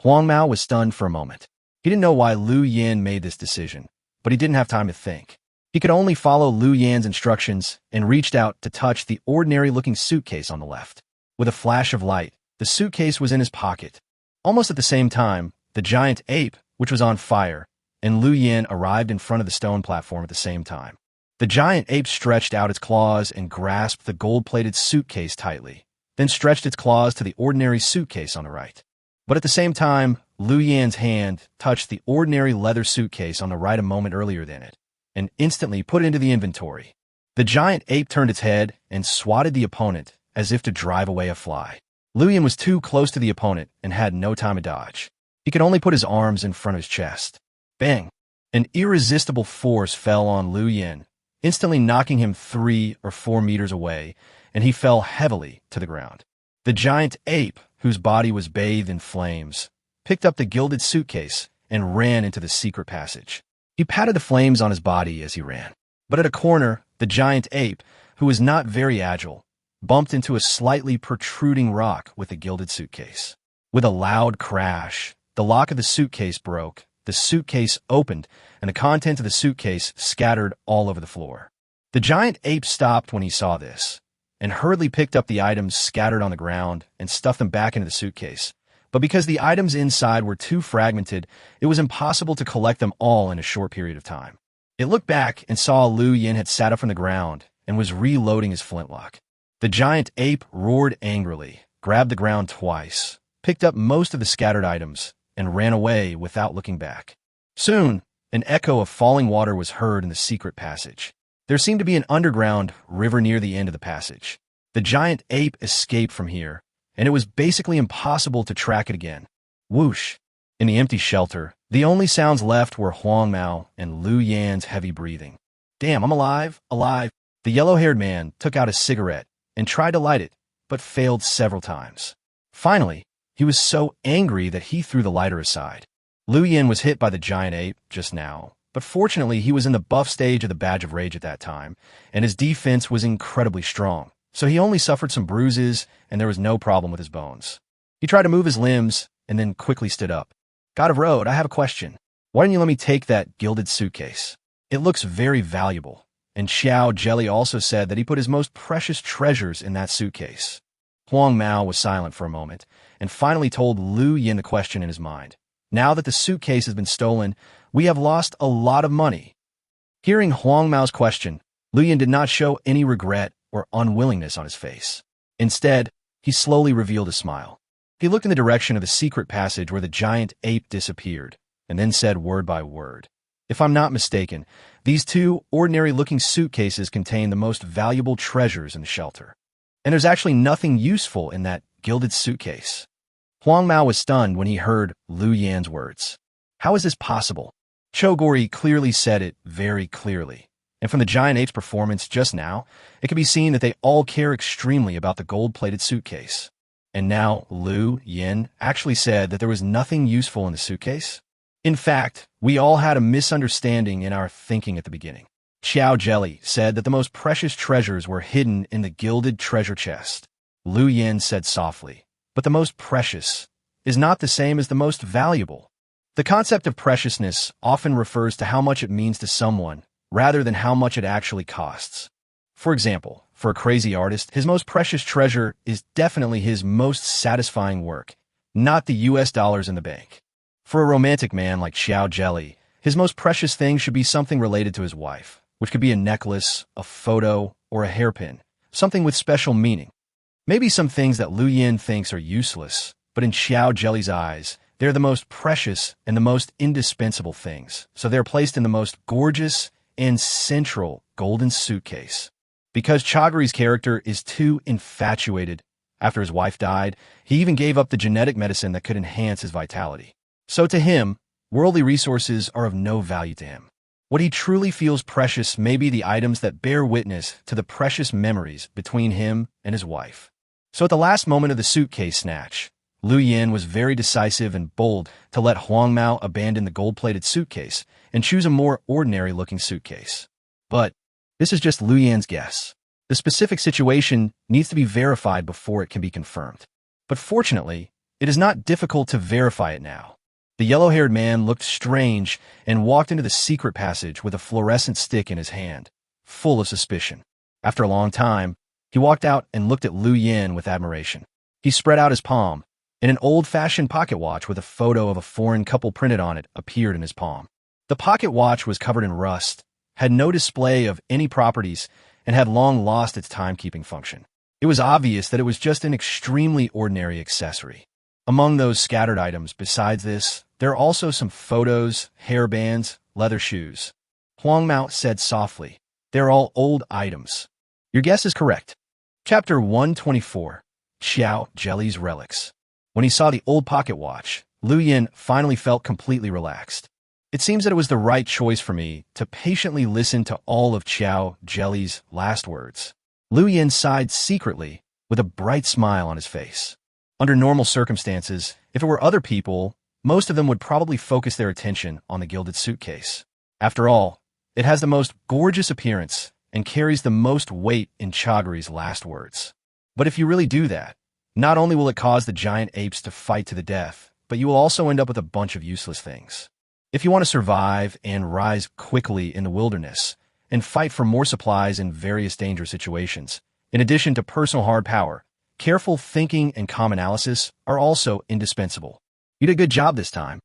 Huang Mao was stunned for a moment. He didn't know why Lu Yin made this decision, but he didn't have time to think. He could only follow Lu Yan's instructions and reached out to touch the ordinary-looking suitcase on the left. With a flash of light, the suitcase was in his pocket. Almost at the same time, the giant ape, which was on fire, and Lu Yin arrived in front of the stone platform at the same time. The giant ape stretched out its claws and grasped the gold-plated suitcase tightly, then stretched its claws to the ordinary suitcase on the right. But at the same time, Lu Yan's hand touched the ordinary leather suitcase on the right a moment earlier than it, and instantly put it into the inventory. The giant ape turned its head and swatted the opponent as if to drive away a fly. Lu Yan was too close to the opponent and had no time to dodge. He could only put his arms in front of his chest. Bang! An irresistible force fell on Lu Yan, instantly knocking him 3 or 4 meters away, and he fell heavily to the ground. The giant ape, whose body was bathed in flames, picked up the gilded suitcase and ran into the secret passage. He patted the flames on his body as he ran. But at a corner, the giant ape, who was not very agile, bumped into a slightly protruding rock with the gilded suitcase. With a loud crash, the lock of the suitcase broke, the suitcase opened, and the contents of the suitcase scattered all over the floor. The giant ape stopped when he saw this, and hurriedly picked up the items scattered on the ground and stuffed them back into the suitcase. But because the items inside were too fragmented, it was impossible to collect them all in a short period of time. It looked back and saw Lu Yin had sat up from the ground and was reloading his flintlock. The giant ape roared angrily, grabbed the ground twice, picked up most of the scattered items, and ran away without looking back. Soon, an echo of falling water was heard in the secret passage. There seemed to be an underground river near the end of the passage. The giant ape escaped from here, and it was basically impossible to track it again. Whoosh! In the empty shelter, the only sounds left were Huang Mao and Lu Yan's heavy breathing. "Damn, I'm alive, alive." The yellow-haired man took out a cigarette and tried to light it, but failed several times. Finally, he was so angry that he threw the lighter aside. Lu Yin was hit by the giant ape just now, but fortunately he was in the buff stage of the Badge of Rage at that time, and his defense was incredibly strong, so he only suffered some bruises and there was no problem with his bones. He tried to move his limbs and then quickly stood up. "God of Road, I have a question. Why didn't you let me take that gilded suitcase? It looks very valuable." And Xiao Jelly also said that he put his most precious treasures in that suitcase. Huang Mao was silent for a moment, and finally told Lu Yin the question in his mind. "Now that the suitcase has been stolen, we have lost a lot of money." Hearing Huang Mao's question, Lu Yin did not show any regret or unwillingness on his face. Instead, he slowly revealed a smile. He looked in the direction of the secret passage where the giant ape disappeared, and then said word by word, "If I'm not mistaken, these 2 ordinary-looking suitcases contain the most valuable treasures in the shelter. And there's actually nothing useful in that gilded suitcase." Huang Mao was stunned when he heard Lu Yan's words. How is this possible? Chogori clearly said it very clearly. And from the giant ape's performance just now, it can be seen that they all care extremely about the gold-plated suitcase. And now Lu Yin actually said that there was nothing useful in the suitcase? In fact, we all had a misunderstanding in our thinking at the beginning. Xiao Jelly said that the most precious treasures were hidden in the gilded treasure chest. Lu Yin said softly, "But the most precious is not the same as the most valuable." The concept of preciousness often refers to how much it means to someone, rather than how much it actually costs. For example, for a crazy artist, his most precious treasure is definitely his most satisfying work, not the US dollars in the bank. For a romantic man like Xiao Jelly, his most precious thing should be something related to his wife, which could be a necklace, a photo, or a hairpin, something with special meaning. Maybe some things that Lu Yin thinks are useless, but in Xiao Jelly's eyes, they're the most precious and the most indispensable things, so they're placed in the most gorgeous and central golden suitcase. Because Chagri's character is too infatuated, after his wife died, he even gave up the genetic medicine that could enhance his vitality. So to him, worldly resources are of no value to him. What he truly feels precious may be the items that bear witness to the precious memories between him and his wife. So at the last moment of the suitcase snatch, Lu Yin was very decisive and bold to let Huang Mao abandon the gold-plated suitcase and choose a more ordinary-looking suitcase. But this is just Lu Yin's guess. The specific situation needs to be verified before it can be confirmed. But fortunately, it is not difficult to verify it now. The yellow-haired man looked strange and walked into the secret passage with a fluorescent stick in his hand, full of suspicion. After a long time, he walked out and looked at Lu Yin with admiration. He spread out his palm, and an old-fashioned pocket watch with a photo of a foreign couple printed on it appeared in his palm. The pocket watch was covered in rust, had no display of any properties, and had long lost its timekeeping function. It was obvious that it was just an extremely ordinary accessory. Among those scattered items besides this, there are also some photos, hairbands, leather shoes. Huang Mao said softly, "They're all old items." Your guess is correct. Chapter 124, Xiao Jelly's Relics. When he saw the old pocket watch, Lu Yin finally felt completely relaxed. It seems that it was the right choice for me to patiently listen to all of Xiao Jelly's last words. Lu Yin sighed secretly with a bright smile on his face. Under normal circumstances, if it were other people, most of them would probably focus their attention on the gilded suitcase. After all, it has the most gorgeous appearance and carries the most weight in Chagri's last words. But if you really do that, not only will it cause the giant apes to fight to the death, but you will also end up with a bunch of useless things. If you want to survive and rise quickly in the wilderness and fight for more supplies in various dangerous situations, in addition to personal hard power, careful thinking and calm analysis are also indispensable. You did a good job this time.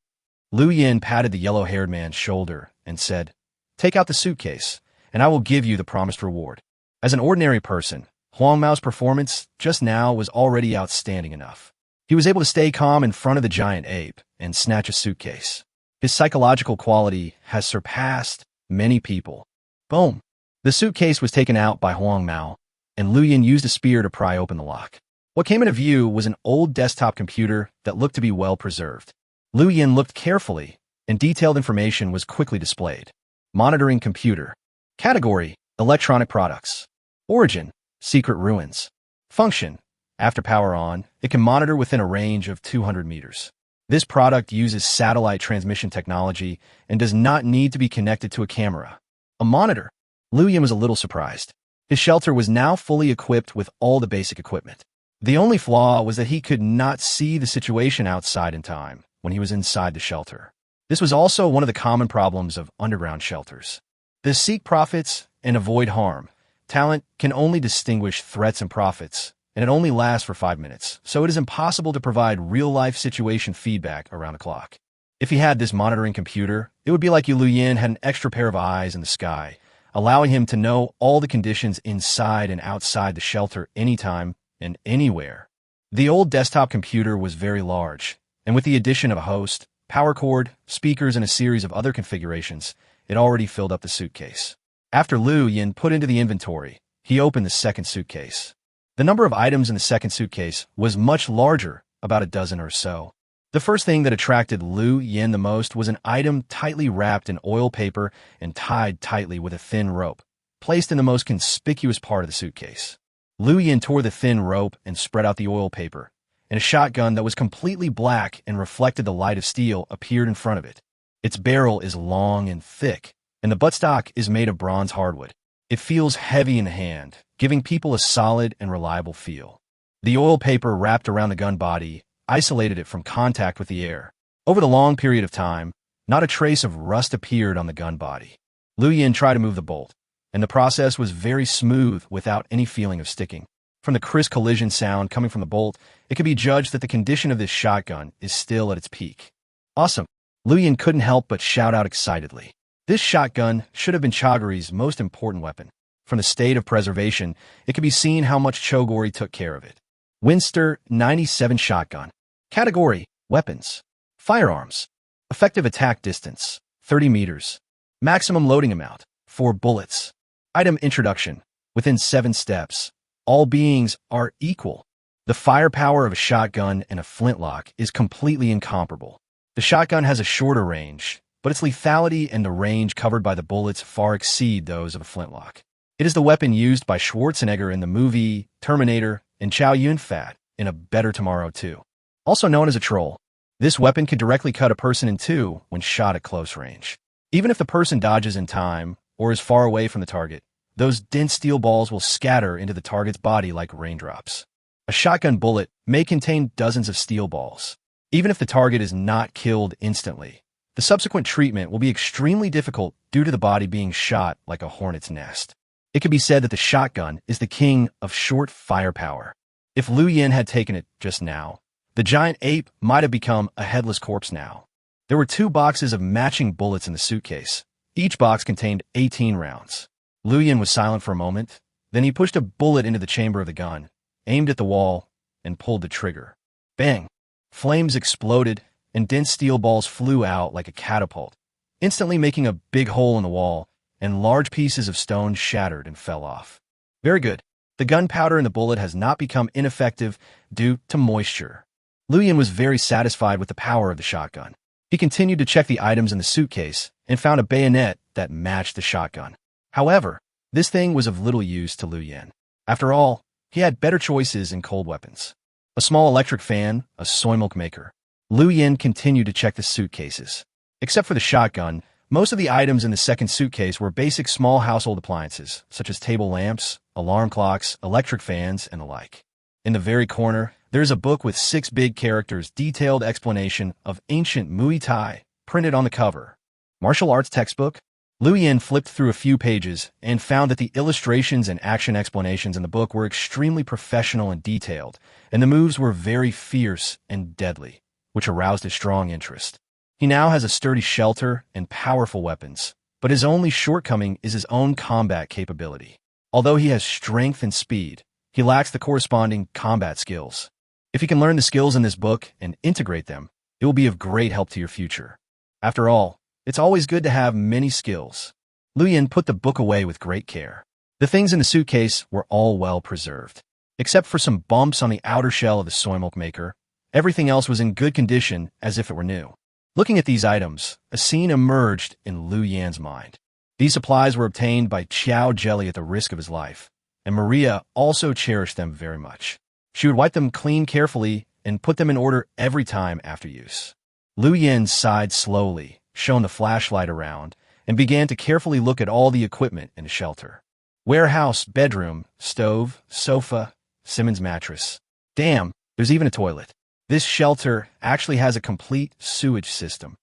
Lu Yin patted the yellow-haired man's shoulder and said, "Take out the suitcase, and I will give you the promised reward." As an ordinary person, Huang Mao's performance just now was already outstanding enough. He was able to stay calm in front of the giant ape and snatch a suitcase. His psychological quality has surpassed many people. Boom! The suitcase was taken out by Huang Mao, and Lu Yin used a spear to pry open the lock. What came into view was an old desktop computer that looked to be well preserved. Lu Yin looked carefully, and detailed information was quickly displayed. Monitoring computer. Category: electronic products. Origin: secret ruins. Function: after power on, it can monitor within a range of 200 meters. This product uses satellite transmission technology and does not need to be connected to a camera. A monitor? Lu Yin was a little surprised. His shelter was now fully equipped with all the basic equipment. The only flaw was that he could not see the situation outside in time when he was inside the shelter. This was also one of the common problems of underground shelters. To seek profits and avoid harm, talent can only distinguish threats and profits, and it only lasts for 5 minutes, so it is impossible to provide real-life situation feedback around the clock. If he had this monitoring computer, it would be like Lu Yin had an extra pair of eyes in the sky, allowing him to know all the conditions inside and outside the shelter anytime and anywhere. The old desktop computer was very large, and with the addition of a host, power cord, speakers, and a series of other configurations, it already filled up the suitcase. After Lu Yin put into the inventory, he opened the second suitcase. The number of items in the second suitcase was much larger, about a dozen or so. The first thing that attracted Lu Yin the most was an item tightly wrapped in oil paper and tied tightly with a thin rope, placed in the most conspicuous part of the suitcase. Lu Yin tore the thin rope and spread out the oil paper, and a shotgun that was completely black and reflected the light of steel appeared in front of it. Its barrel is long and thick, and the buttstock is made of bronze hardwood. It feels heavy in the hand, giving people a solid and reliable feel. The oil paper wrapped around the gun body isolated it from contact with the air. Over the long period of time, not a trace of rust appeared on the gun body. Lu Yin tried to move the bolt. and the process was very smooth without any feeling of sticking. From the crisp collision sound coming from the bolt, it could be judged that the condition of this shotgun is still at its peak. Awesome! Liu Yin couldn't help but shout out excitedly. This shotgun should have been Chogori's most important weapon. From the state of preservation, it could be seen how much Chogori took care of it. Winster 97 Shotgun. Category: Weapons. Firearms. Effective attack distance: 30 meters. Maximum loading amount: 4 bullets. Item introduction: within 7 steps. All beings are equal. The firepower of a shotgun and a flintlock is completely incomparable. The shotgun has a shorter range, but its lethality and the range covered by the bullets far exceed those of a flintlock. It is the weapon used by Schwarzenegger in the movie Terminator and Chow Yun-fat in A Better Tomorrow 2. Also known as a troll, this weapon could directly cut a person in two when shot at close range. Even if the person dodges in time or is far away from the target, those dense steel balls will scatter into the target's body like raindrops. A shotgun bullet may contain dozens of steel balls. Even if the target is not killed instantly, the subsequent treatment will be extremely difficult due to the body being shot like a hornet's nest. It could be said that the shotgun is the king of short firepower. If Liu Yin had taken it just now, the giant ape might have become a headless corpse now. There were 2 boxes of matching bullets in the suitcase. Each box contained 18 rounds. Liu Yin was silent for a moment, then he pushed a bullet into the chamber of the gun, aimed at the wall, and pulled the trigger. Bang! Flames exploded, and dense steel balls flew out like a catapult, instantly making a big hole in the wall, and large pieces of stone shattered and fell off. Very good. The gunpowder in the bullet has not become ineffective due to moisture. Liu Yin was very satisfied with the power of the shotgun. He continued to check the items in the suitcase and found a bayonet that matched the shotgun. However, this thing was of little use to Liu Yin. After all, he had better choices in cold weapons. A small electric fan, a soy milk maker. Liu Yin continued to check the suitcases. Except for the shotgun, most of the items in the second suitcase were basic small household appliances, such as table lamps, alarm clocks, electric fans, and the like. In the very corner, there is a book with 6 big characters' detailed explanation of ancient Muay Thai, printed on the cover. Martial arts textbook? Liu Yin flipped through a few pages and found that the illustrations and action explanations in the book were extremely professional and detailed, and the moves were very fierce and deadly, which aroused his strong interest. He now has a sturdy shelter and powerful weapons, but his only shortcoming is his own combat capability. Although he has strength and speed, he lacks the corresponding combat skills. If he can learn the skills in this book and integrate them, it will be of great help to your future. After all, it's always good to have many skills. Liu Yin put the book away with great care. The things in the suitcase were all well preserved. Except for some bumps on the outer shell of the soy milk maker, everything else was in good condition as if it were new. Looking at these items, a scene emerged in Liu Yan's mind. These supplies were obtained by Chow Jelly at the risk of his life, and Maria also cherished them very much. She would wipe them clean carefully and put them in order every time after use. Liu Yin sighed slowly, shone the flashlight around, and began to carefully look at all the equipment in the shelter. Warehouse, bedroom, stove, sofa, Simmons mattress. Damn, there's even a toilet. This shelter actually has a complete sewage system.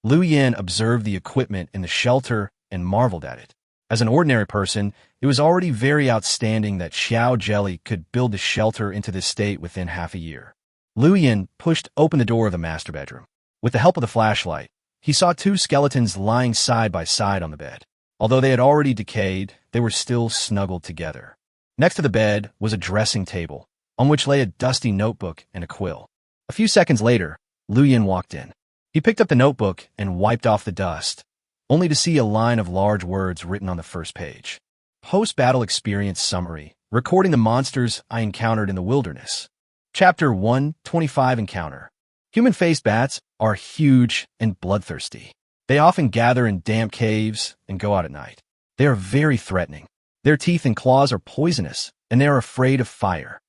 Liu Yin observed the equipment in the shelter and marveled at it. As an ordinary person, it was already very outstanding that Xiao Jelly could build the shelter into this state within half a year. Liu Yin pushed open the door of the master bedroom. With the help of the flashlight, he saw 2 skeletons lying side by side on the bed. Although they had already decayed, they were still snuggled together. Next to the bed was a dressing table, on which lay a dusty notebook and a quill. A few seconds later, Liu Yin walked in. He picked up the notebook and wiped off the dust, only to see a line of large words written on the first page. Post-battle experience summary, recording the monsters I encountered in the wilderness. Chapter 125 Encounter. Human-faced bats are huge and bloodthirsty. They often gather in damp caves and go out at night. They are very threatening. Their teeth and claws are poisonous, and they are afraid of fire.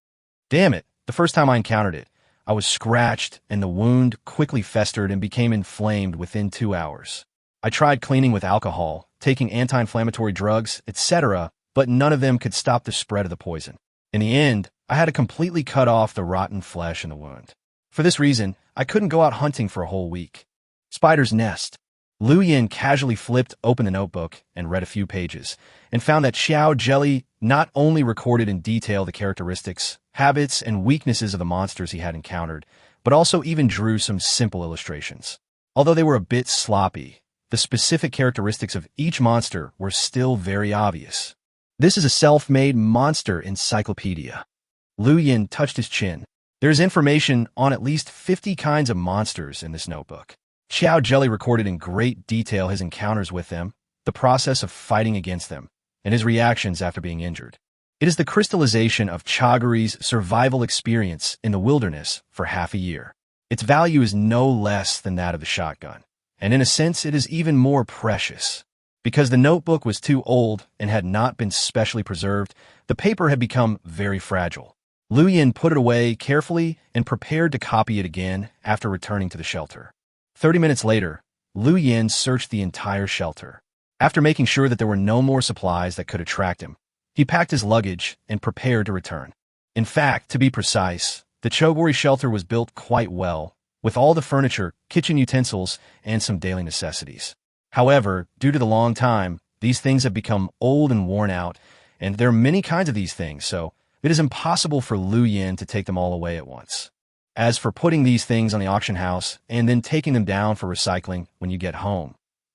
Damn it, the first time I encountered it, I was scratched, and the wound quickly festered and became inflamed within 2 hours. I tried cleaning with alcohol, taking anti-inflammatory drugs, etc., but none of them could stop the spread of the poison. In the end, I had to completely cut off the rotten flesh in the wound. For this reason, I couldn't go out hunting for a whole week. Spider's nest. Lu Yin casually flipped open the notebook and read a few pages, and found that Xiao Jelly not only recorded in detail the characteristics, habits, and weaknesses of the monsters he had encountered, but also even drew some simple illustrations. Although they were a bit sloppy, the specific characteristics of each monster were still very obvious. This is a self-made monster encyclopedia. Lu Yin touched his chin. There is information on at least 50 kinds of monsters in this notebook. Xiao Jelly recorded in great detail his encounters with them, the process of fighting against them, and his reactions after being injured. It is the crystallization of Chaguri's survival experience in the wilderness for half a year. Its value is no less than that of the shotgun, and in a sense it is even more precious. Because the notebook was too old and had not been specially preserved, the paper had become very fragile. Lu Yin put it away carefully and prepared to copy it again after returning to the shelter. 30 minutes later, Lu Yin searched the entire shelter. After making sure that there were no more supplies that could attract him, he packed his luggage and prepared to return. In fact, to be precise, the Chogori shelter was built quite well, with all the furniture, kitchen utensils, and some daily necessities. However, due to the long time, these things have become old and worn out, and there are many kinds of these things, so it is impossible for Lu Yin to take them all away at once. As for putting these things on the auction house and then taking them down for recycling when you get home,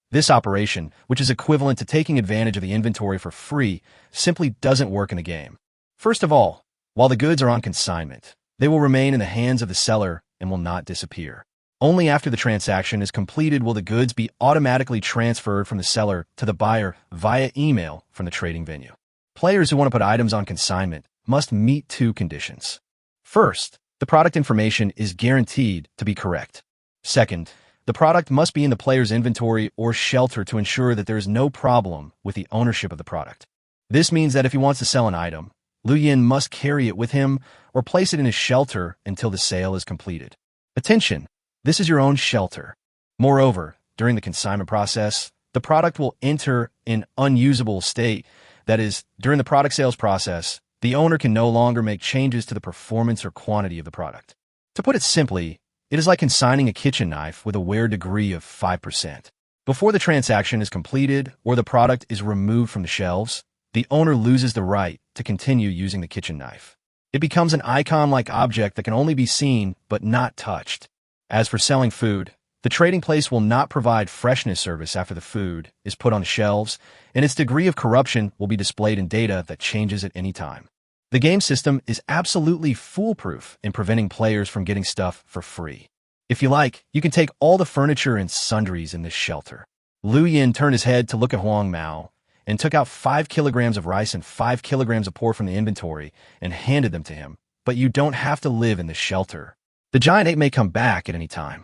this operation, which is equivalent to taking advantage of the inventory for free, simply doesn't work in the game. First of all, while the goods are on consignment, they will remain in the hands of the seller and will not disappear. Only after the transaction is completed will the goods be automatically transferred from the seller to the buyer via email from the trading venue. Players who want to put items on consignment must meet two conditions. First, the product information is guaranteed to be correct. Second, the product must be in the player's inventory or shelter to ensure that there is no problem with the ownership of the product. This means that if he wants to sell an item, Lu Yin must carry it with him or place it in his shelter until the sale is completed. Attention! This is your own shelter. Moreover, during the consignment process, the product will enter an unusable state. That is, during the product sales process, the owner can no longer make changes to the performance or quantity of the product. To put it simply, it is like consigning a kitchen knife with a wear degree of 5%. Before the transaction is completed or the product is removed from the shelves, the owner loses the right to continue using the kitchen knife. It becomes an icon-like object that can only be seen but not touched. As for selling food, the trading place will not provide freshness service after the food is put on the shelves, and its degree of corruption will be displayed in data that changes at any time. The game system is absolutely foolproof in preventing players from getting stuff for free. If you like, you can take all the furniture and sundries in this shelter. Lu Yin turned his head to look at Huang Mao and took out 5 kilograms of rice and 5 kilograms of pork from the inventory and handed them to him. But you don't have to live in this shelter. The giant ape may come back at any time.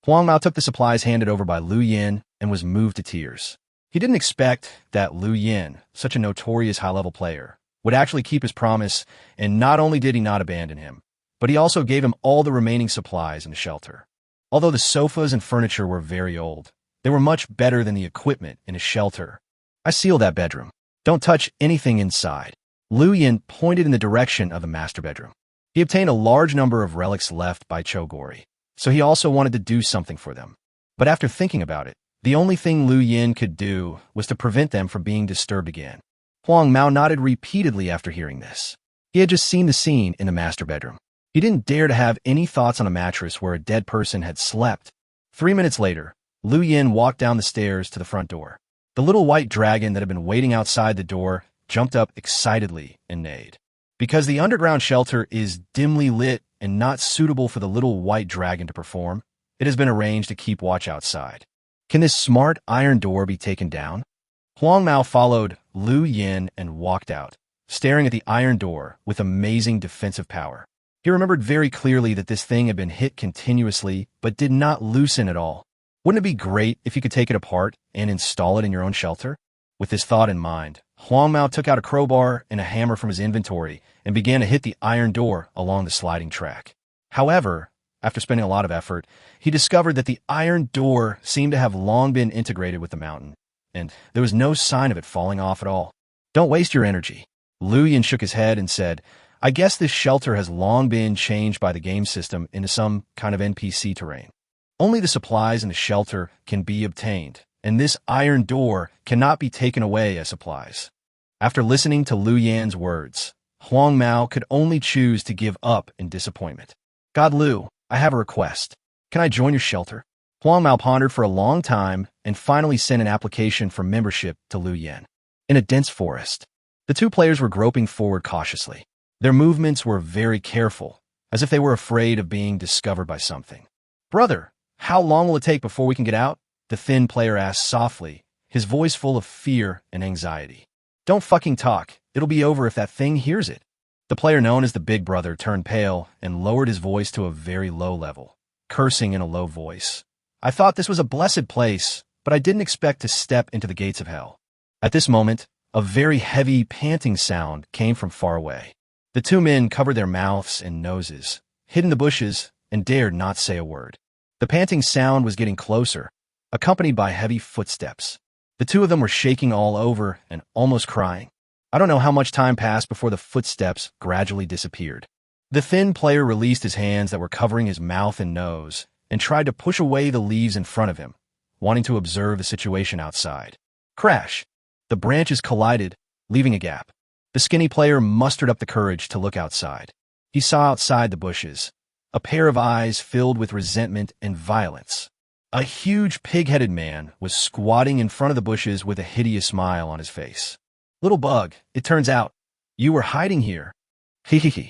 Huang Mao took the supplies handed over by Lu Yin and was moved to tears. He didn't expect that Lu Yin, such a notorious high-level player, would actually keep his promise, and not only did he not abandon him, but he also gave him all the remaining supplies in the shelter. Although the sofas and furniture were very old, they were much better than the equipment in his shelter. I sealed that bedroom. Don't touch anything inside. Lu Yin pointed in the direction of the master bedroom. He obtained a large number of relics left by Chogori, so he also wanted to do something for them. But after thinking about it, the only thing Lu Yin could do was to prevent them from being disturbed again. Huang Mao nodded repeatedly after hearing this. He had just seen the scene in the master bedroom. He didn't dare to have any thoughts on a mattress where a dead person had slept. 3 minutes later, Lu Yin walked down the stairs to the front door. The little white dragon that had been waiting outside the door jumped up excitedly and neighed. Because the underground shelter is dimly lit and not suitable for the little white dragon to perform, it has been arranged to keep watch outside. Can this smart iron door be taken down? Huang Mao followed Lu Yin and walked out, staring at the iron door with amazing defensive power. He remembered very clearly that this thing had been hit continuously but did not loosen at all. Wouldn't it be great if you could take it apart and install it in your own shelter? With this thought in mind, Huang Mao took out a crowbar and a hammer from his inventory and began to hit the iron door along the sliding track. However, after spending a lot of effort, he discovered that the iron door seemed to have long been integrated with the mountain, and there was no sign of it falling off at all. Don't waste your energy. Lu Yin shook his head and said, I guess this shelter has long been changed by the game system into some kind of NPC terrain. Only the supplies and the shelter can be obtained, and this iron door cannot be taken away as supplies. After listening to Liu Yan's words, Huang Mao could only choose to give up in disappointment. God Liu, I have a request. Can I join your shelter? Huang Mao pondered for a long time and finally sent an application for membership to Liu Yan. In a dense forest, the two players were groping forward cautiously. Their movements were very careful, as if they were afraid of being discovered by something. Brother, how long will it take before we can get out? The thin player asked softly, his voice full of fear and anxiety. Don't fucking talk. It'll be over if that thing hears it. The player known as the Big Brother turned pale and lowered his voice to a very low level, cursing in a low voice. I thought this was a blessed place, but I didn't expect to step into the gates of hell. At this moment, a very heavy, panting sound came from far away. The two men covered their mouths and noses, hid in the bushes, and dared not say a word. The panting sound was getting closer, accompanied by heavy footsteps. The two of them were shaking all over and almost crying. I don't know how much time passed before the footsteps gradually disappeared. The thin player released his hands that were covering his mouth and nose and tried to push away the leaves in front of him, wanting to observe the situation outside. Crash! The branches collided, leaving a gap. The skinny player mustered up the courage to look outside. He saw outside the bushes a pair of eyes filled with resentment and violence. A huge pig-headed man was squatting in front of the bushes with a hideous smile on his face. Little bug, it turns out, you were hiding here. Hehehe.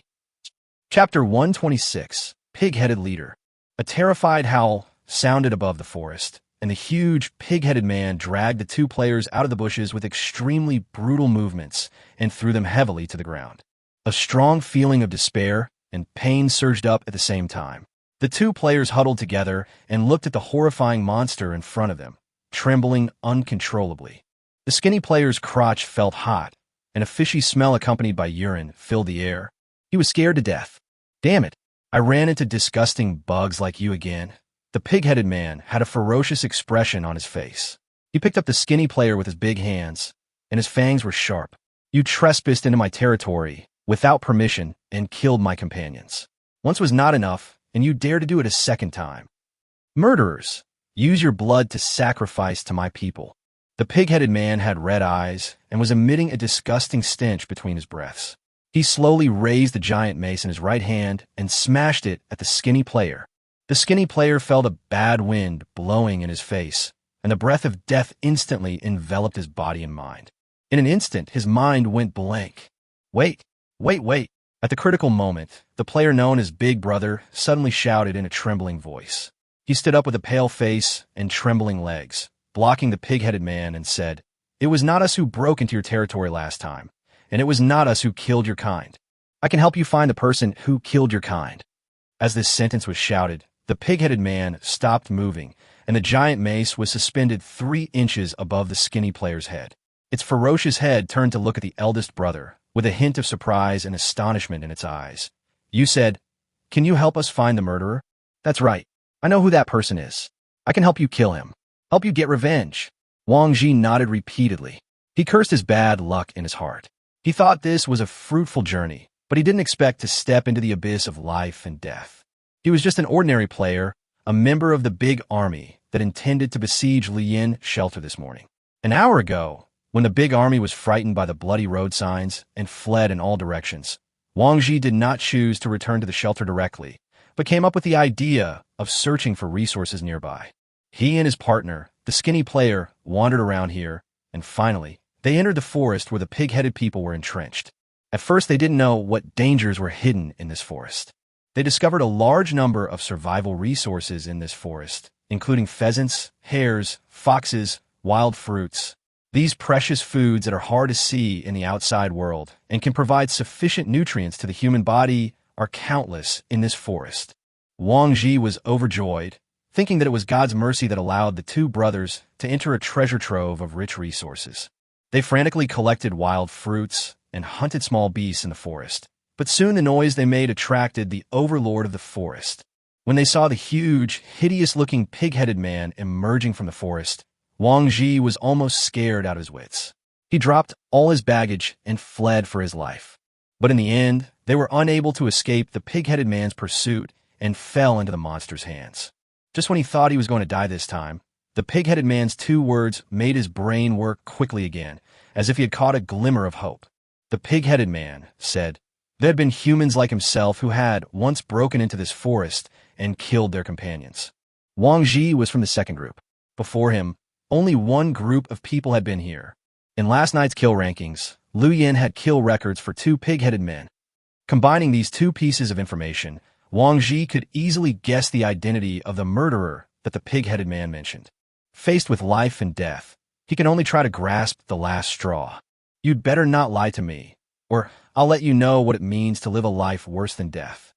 Chapter 126, Pig-Headed Leader. A terrified howl sounded above the forest, and the huge pig-headed man dragged the two players out of the bushes with extremely brutal movements and threw them heavily to the ground. A strong feeling of despair and pain surged up at the same time. The two players huddled together and looked at the horrifying monster in front of them, trembling uncontrollably. The skinny player's crotch felt hot, and a fishy smell accompanied by urine filled the air. He was scared to death. Damn it, I ran into disgusting bugs like you again. The pig-headed man had a ferocious expression on his face. He picked up the skinny player with his big hands, and his fangs were sharp. You trespassed into my territory without permission and killed my companions. Once was not enough, and you dare to do it a second time. Murderers, use your blood to sacrifice to my people. The pig-headed man had red eyes and was emitting a disgusting stench between his breaths. He slowly raised the giant mace in his right hand and smashed it at the skinny player. The skinny player felt a bad wind blowing in his face, and the breath of death instantly enveloped his body and mind. In an instant, his mind went blank. Wait. At the critical moment, the player known as Big Brother suddenly shouted in a trembling voice. He stood up with a pale face and trembling legs, blocking the pig-headed man, and said, "It was not us who broke into your territory last time, and it was not us who killed your kind. I can help you find the person who killed your kind." As this sentence was shouted, the pig-headed man stopped moving, and the giant mace was suspended 3 inches above the skinny player's head. Its ferocious head turned to look at the eldest brother, with a hint of surprise and astonishment in its eyes. You said, "Can you help us find the murderer?" That's right. I know who that person is. I can help you kill him. Help you get revenge. Wang Ji nodded repeatedly. He cursed his bad luck in his heart. He thought this was a fruitful journey, but he didn't expect to step into the abyss of life and death. He was just an ordinary player, a member of the big army that intended to besiege Liu Yan's shelter this morning. An hour ago, when the big army was frightened by the bloody road signs and fled in all directions, Wang Ji did not choose to return to the shelter directly, but came up with the idea of searching for resources nearby. He and his partner, the skinny player, wandered around here, and finally, they entered the forest where the pig-headed people were entrenched. At first, they didn't know what dangers were hidden in this forest. They discovered a large number of survival resources in this forest, including pheasants, hares, foxes, wild fruits. These precious foods that are hard to see in the outside world and can provide sufficient nutrients to the human body are countless in this forest. Wang Ji was overjoyed, thinking that it was God's mercy that allowed the two brothers to enter a treasure trove of rich resources. They frantically collected wild fruits and hunted small beasts in the forest, but soon the noise they made attracted the overlord of the forest. When they saw the huge, hideous-looking pig-headed man emerging from the forest, Wang Ji was almost scared out of his wits. He dropped all his baggage and fled for his life. But in the end, they were unable to escape the pig-headed man's pursuit and fell into the monster's hands. Just when he thought he was going to die this time, the pig-headed man's 2 words made his brain work quickly again, as if he had caught a glimmer of hope. The pig-headed man said, there had been humans like himself who had once broken into this forest and killed their companions. Wang Ji was from the second group. Before him, only one group of people had been here. In last night's kill rankings, Liu Yin had kill records for 2 pig-headed men. Combining these 2 pieces of information, Wang Ji could easily guess the identity of the murderer that the pig-headed man mentioned. Faced with life and death, he can only try to grasp the last straw. You'd better not lie to me, or I'll let you know what it means to live a life worse than death.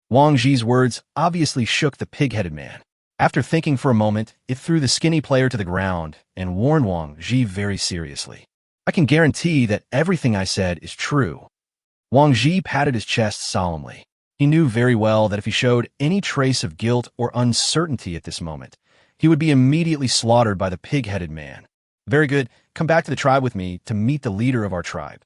Wang Ji's words obviously shook the pig-headed man. After thinking for a moment, it threw the skinny player to the ground and warned Wang Ji very seriously. I can guarantee that everything I said is true. Wang Ji patted his chest solemnly. He knew very well that if he showed any trace of guilt or uncertainty at this moment, he would be immediately slaughtered by the pig-headed man. Very good, come back to the tribe with me to meet the leader of our tribe.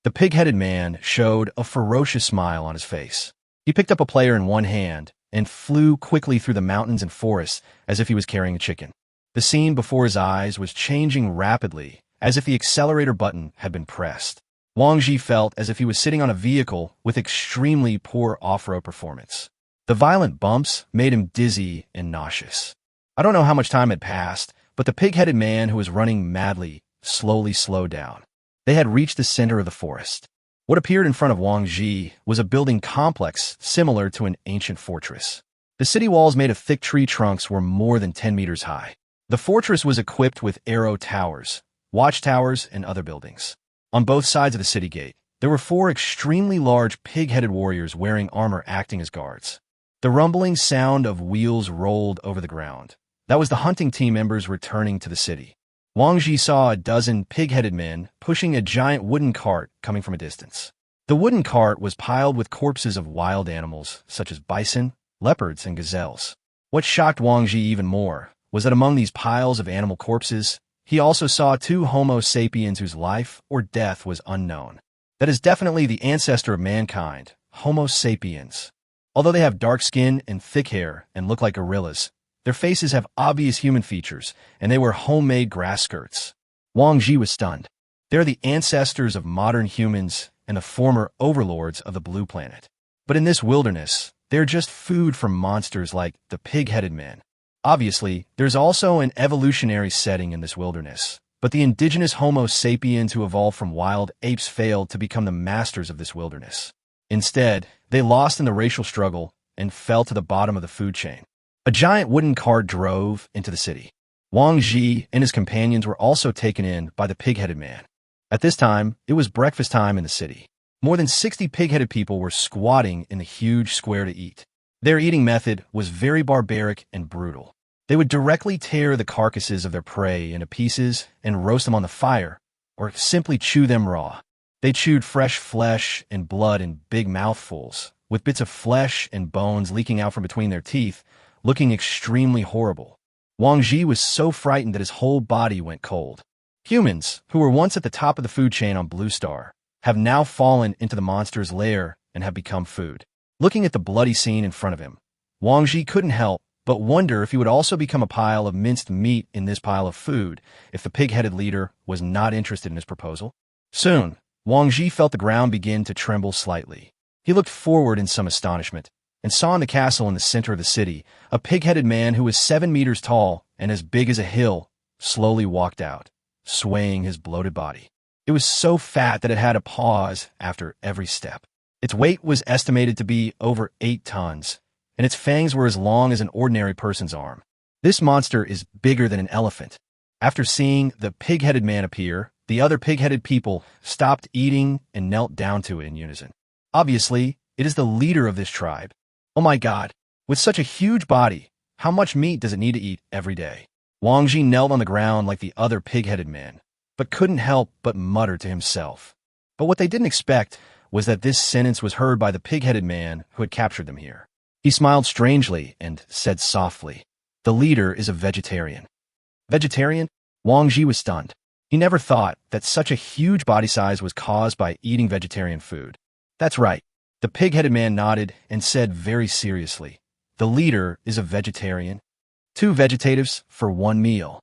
The pig-headed man showed a ferocious smile on his face. He picked up a player in one hand and flew quickly through the mountains and forests as if he was carrying a chicken. The scene before his eyes was changing rapidly, as if the accelerator button had been pressed. Wang Ji felt as if he was sitting on a vehicle with extremely poor off-road performance. The violent bumps made him dizzy and nauseous. I don't know how much time had passed, but the pig-headed man who was running madly slowly slowed down. They had reached the center of the forest. What appeared in front of Wang Ji was a building complex similar to an ancient fortress. The city walls made of thick tree trunks were more than 10 meters high. The fortress was equipped with arrow towers, watchtowers, and other buildings. On both sides of the city gate, there were 4 extremely large pig-headed warriors wearing armor acting as guards. The rumbling sound of wheels rolled over the ground. That was the hunting team members returning to the city. Wang Ji saw a dozen pig-headed men pushing a giant wooden cart coming from a distance. The wooden cart was piled with corpses of wild animals, such as bison, leopards, and gazelles. What shocked Wang Ji even more was that among these piles of animal corpses, he also saw 2 Homo sapiens whose life or death was unknown. That is definitely the ancestor of mankind, Homo sapiens. Although they have dark skin and thick hair and look like gorillas, their faces have obvious human features, and they wear homemade grass skirts. Wang Ji was stunned. They're the ancestors of modern humans and the former overlords of the Blue Planet. But in this wilderness, they're just food for monsters like the pig-headed men. Obviously, there's also an evolutionary setting in this wilderness, but the indigenous Homo sapiens who evolved from wild apes failed to become the masters of this wilderness. Instead, they lost in the racial struggle and fell to the bottom of the food chain. A giant wooden cart drove into the city. Wang Ji and his companions were also taken in by the pig-headed man. At this time, it was breakfast time in the city. More than 60 pig-headed people were squatting in the huge square to eat. Their eating method was very barbaric and brutal. They would directly tear the carcasses of their prey into pieces and roast them on the fire, or simply chew them raw. They chewed fresh flesh and blood in big mouthfuls, with bits of flesh and bones leaking out from between their teeth, looking extremely horrible. Wang Ji was so frightened that his whole body went cold. Humans, who were once at the top of the food chain on Blue Star, have now fallen into the monster's lair and have become food. Looking at the bloody scene in front of him, Wang Ji couldn't help but wonder if he would also become a pile of minced meat in this pile of food if the pig-headed leader was not interested in his proposal. Soon, Wang Ji felt the ground begin to tremble slightly. He looked forward in some astonishment and saw in the castle in the center of the city a pig-headed man who was 7 meters tall and as big as a hill slowly walked out, swaying his bloated body. It was so fat that it had to pause after every step. Its weight was estimated to be over 8 tons, and its fangs were as long as an ordinary person's arm. This monster is bigger than an elephant. After seeing the pig-headed man appear, the other pig-headed people stopped eating and knelt down to it in unison. Obviously, it is the leader of this tribe. Oh my God, with such a huge body, how much meat does it need to eat every day? Wang Ji knelt on the ground like the other pig-headed men, but couldn't help but mutter to himself. But what they didn't expect was that this sentence was heard by the pig-headed man who had captured them here. He smiled strangely and said softly, "The leader is a vegetarian." Vegetarian? Wang Ji was stunned. He never thought that such a huge body size was caused by eating vegetarian food. That's right. The pig-headed man nodded and said very seriously, "The leader is a vegetarian." Two vegetatives for one meal.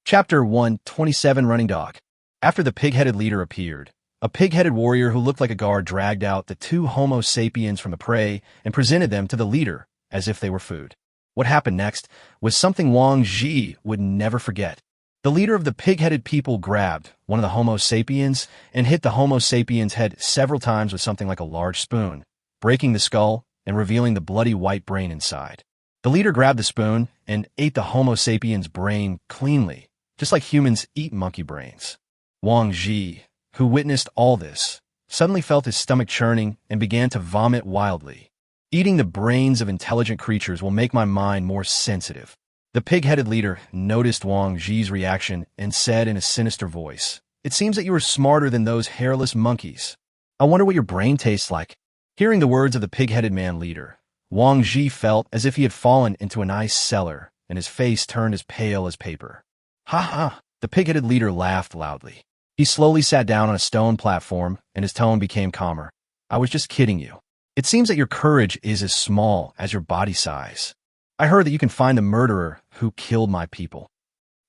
Chapter 127 Running Dog. After the pig-headed leader appeared, a pig-headed warrior who looked like a guard dragged out the two Homo sapiens from the prey and presented them to the leader as if they were food. What happened next was something Wang Ji would never forget. The leader of the pig-headed people grabbed one of the Homo sapiens and hit the Homo sapiens' head several times with something like a large spoon, breaking the skull and revealing the bloody white brain inside. The leader grabbed the spoon and ate the Homo sapiens' brain cleanly, just like humans eat monkey brains. Wang Ji, who witnessed all this, suddenly felt his stomach churning and began to vomit wildly. Eating the brains of intelligent creatures will make my mind more sensitive. The pig-headed leader noticed Wang Ji's reaction and said in a sinister voice, "It seems that you are smarter than those hairless monkeys. I wonder what your brain tastes like." Hearing the words of the pig-headed man leader, Wang Ji felt as if he had fallen into an ice cellar, and his face turned as pale as paper. "Ha ha!" The pig-headed leader laughed loudly. He slowly sat down on a stone platform, and his tone became calmer. "I was just kidding you. It seems that your courage is as small as your body size. I heard that you can find the murderer who killed my people."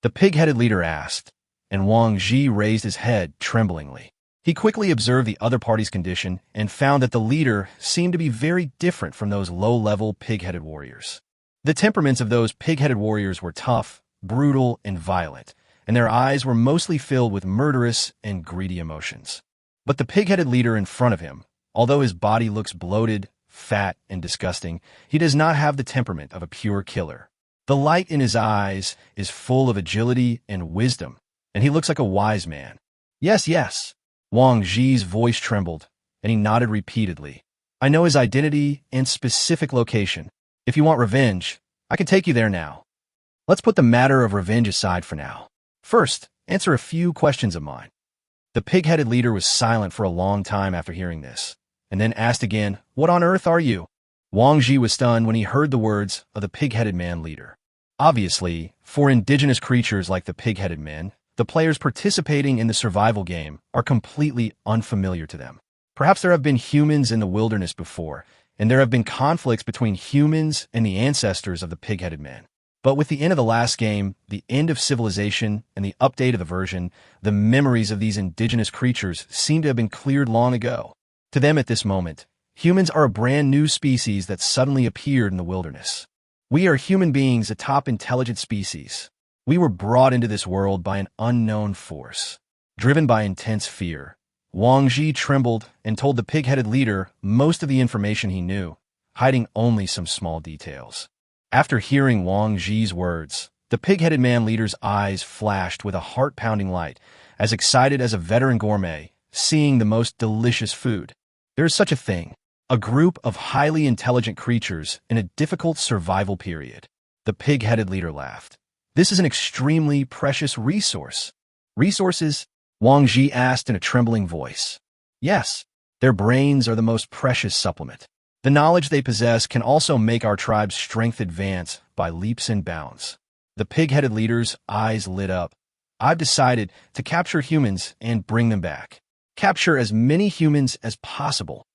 The pig-headed leader asked, and Wang Ji raised his head tremblingly. He quickly observed the other party's condition and found that the leader seemed to be very different from those low-level pig-headed warriors. The temperaments of those pig-headed warriors were tough, brutal, and violent, and their eyes were mostly filled with murderous and greedy emotions. But the pig-headed leader in front of him, although his body looks bloated, fat, and disgusting, he does not have the temperament of a pure killer. The light in his eyes is full of agility and wisdom, and he looks like a wise man. "Yes, yes." Wang Ji's voice trembled, and he nodded repeatedly. "I know his identity and specific location. If you want revenge, I can take you there now. Let's put the matter of revenge aside for now. First, answer a few questions of mine." The pig-headed leader was silent for a long time after hearing this, and then asked again, "What on earth are you?" Wang Ji was stunned when he heard the words of the pig-headed man leader. Obviously, for indigenous creatures like the pig-headed men, the players participating in the survival game are completely unfamiliar to them. Perhaps there have been humans in the wilderness before, and there have been conflicts between humans and the ancestors of the pig-headed men. But with the end of the last game, the end of civilization, and the update of the version, the memories of these indigenous creatures seem to have been cleared long ago. To them at this moment, humans are a brand new species that suddenly appeared in the wilderness. We are human beings, a top intelligent species. We were brought into this world by an unknown force. Driven by intense fear, Wang Ji trembled and told the pig-headed leader most of the information he knew, hiding only some small details. After hearing Wang Ji's words, the pig-headed man leader's eyes flashed with a heart-pounding light, as excited as a veteran gourmet seeing the most delicious food. There is such a thing, a group of highly intelligent creatures in a difficult survival period. The pig-headed leader laughed. "This is an extremely precious resource." "Resources?" Wang Ji asked in a trembling voice. "Yes, their brains are the most precious supplement. The knowledge they possess can also make our tribe's strength advance by leaps and bounds." The pig-headed leader's eyes lit up. "I've decided to capture humans and bring them back. Capture as many humans as possible.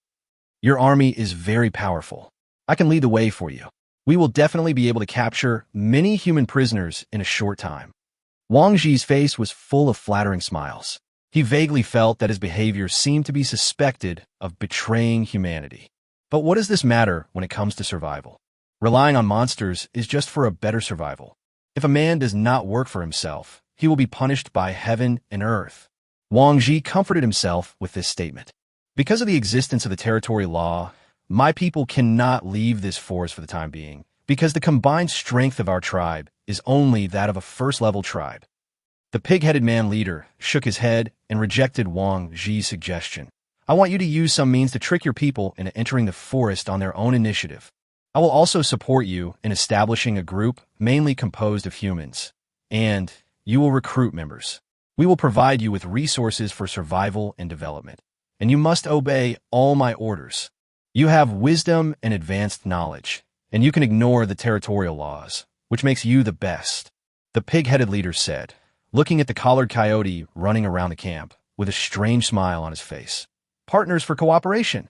Your army is very powerful. I can lead the way for you. We will definitely be able to capture many human prisoners in a short time." Wang Ji's face was full of flattering smiles. He vaguely felt that his behavior seemed to be suspected of betraying humanity. But what does this matter when it comes to survival? Relying on monsters is just for a better survival. If a man does not work for himself, he will be punished by heaven and earth. Wang Ji comforted himself with this statement. "Because of the existence of the territory law, my people cannot leave this forest for the time being, because the combined strength of our tribe is only that of a first-level tribe." The pig-headed man leader shook his head and rejected Wang Ji's suggestion. "I want you to use some means to trick your people into entering the forest on their own initiative. I will also support you in establishing a group mainly composed of humans, and you will recruit members. We will provide you with resources for survival and development, and you must obey all my orders. You have wisdom and advanced knowledge, and you can ignore the territorial laws, which makes you the best." The pig-headed leader said, looking at the collared coyote running around the camp with a strange smile on his face. "Partners for cooperation."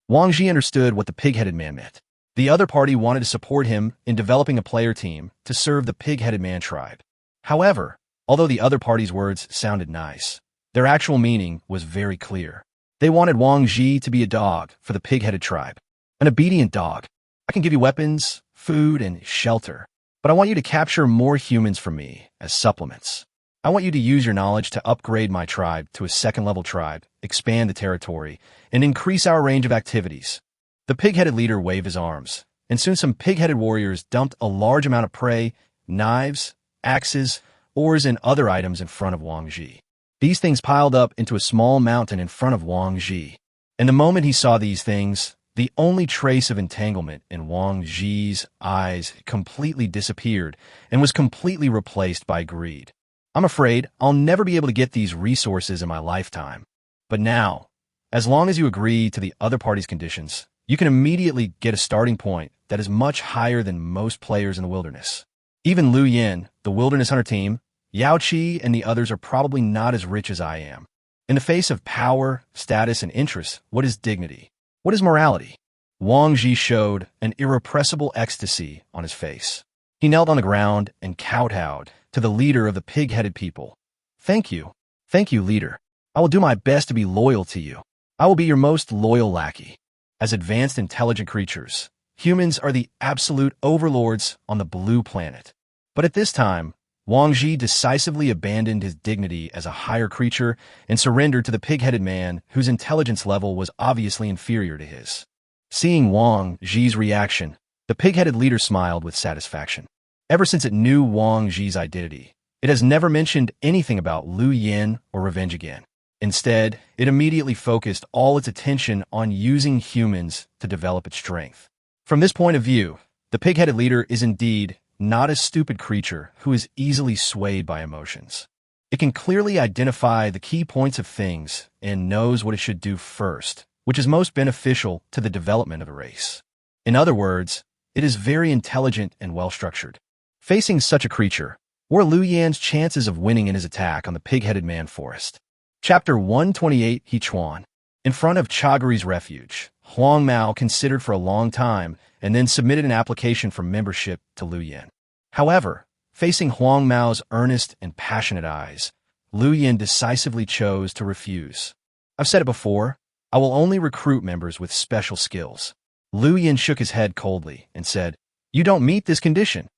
Wang Ji understood what the pig-headed man meant. The other party wanted to support him in developing a player team to serve the pig-headed man tribe. However, although the other party's words sounded nice, their actual meaning was very clear. They wanted Wang Ji to be a dog for the pig-headed tribe, an obedient dog. I can give you weapons, food, and shelter, but I want you to capture more humans for me as supplements. I want you to use your knowledge to upgrade my tribe to a second-level tribe, expand the territory, and increase our range of activities. The pig-headed leader waved his arms, and soon some pig-headed warriors dumped a large amount of prey, knives, axes, oars, and other items in front of Wang Ji. These things piled up into a small mountain in front of Wang Ji. And the moment he saw these things, the only trace of entanglement in Wang Ji's eyes completely disappeared and was completely replaced by greed. I'm afraid I'll never be able to get these resources in my lifetime. But now, as long as you agree to the other party's conditions, you can immediately get a starting point that is much higher than most players in the wilderness. Even Liu Yin, the wilderness hunter team, Yao Qi, and the others are probably not as rich as I am. In the face of power, status, and interest, what is dignity? What is morality? Wang Ji showed an irrepressible ecstasy on his face. He knelt on the ground and kowtowed to the leader of the pig-headed people. Thank you. Thank you, leader. I will do my best to be loyal to you. I will be your most loyal lackey. As advanced intelligent creatures, humans are the absolute overlords on the blue planet. But at this time, Wang Ji decisively abandoned his dignity as a higher creature and surrendered to the pig-headed man whose intelligence level was obviously inferior to his. Seeing Wang Ji's reaction, the pig-headed leader smiled with satisfaction. Ever since it knew Wang Ji's identity, it has never mentioned anything about Liu Yin or revenge again. Instead, it immediately focused all its attention on using humans to develop its strength. From this point of view, the pig-headed leader is indeed not a stupid creature who is easily swayed by emotions. It can clearly identify the key points of things and knows what it should do first, which is most beneficial to the development of a race. In other words, it is very intelligent and well-structured. Facing such a creature, were Liu Yan's chances of winning in his attack on the pig-headed man forest. Chapter 128, Hechuan. In front of Chagari's refuge, Huang Mao considered for a long time and then submitted an application for membership to Liu Yan. However, facing Huang Mao's earnest and passionate eyes, Liu Yan decisively chose to refuse. I've said it before, I will only recruit members with special skills. Liu Yan shook his head coldly and said, "You don't meet this condition."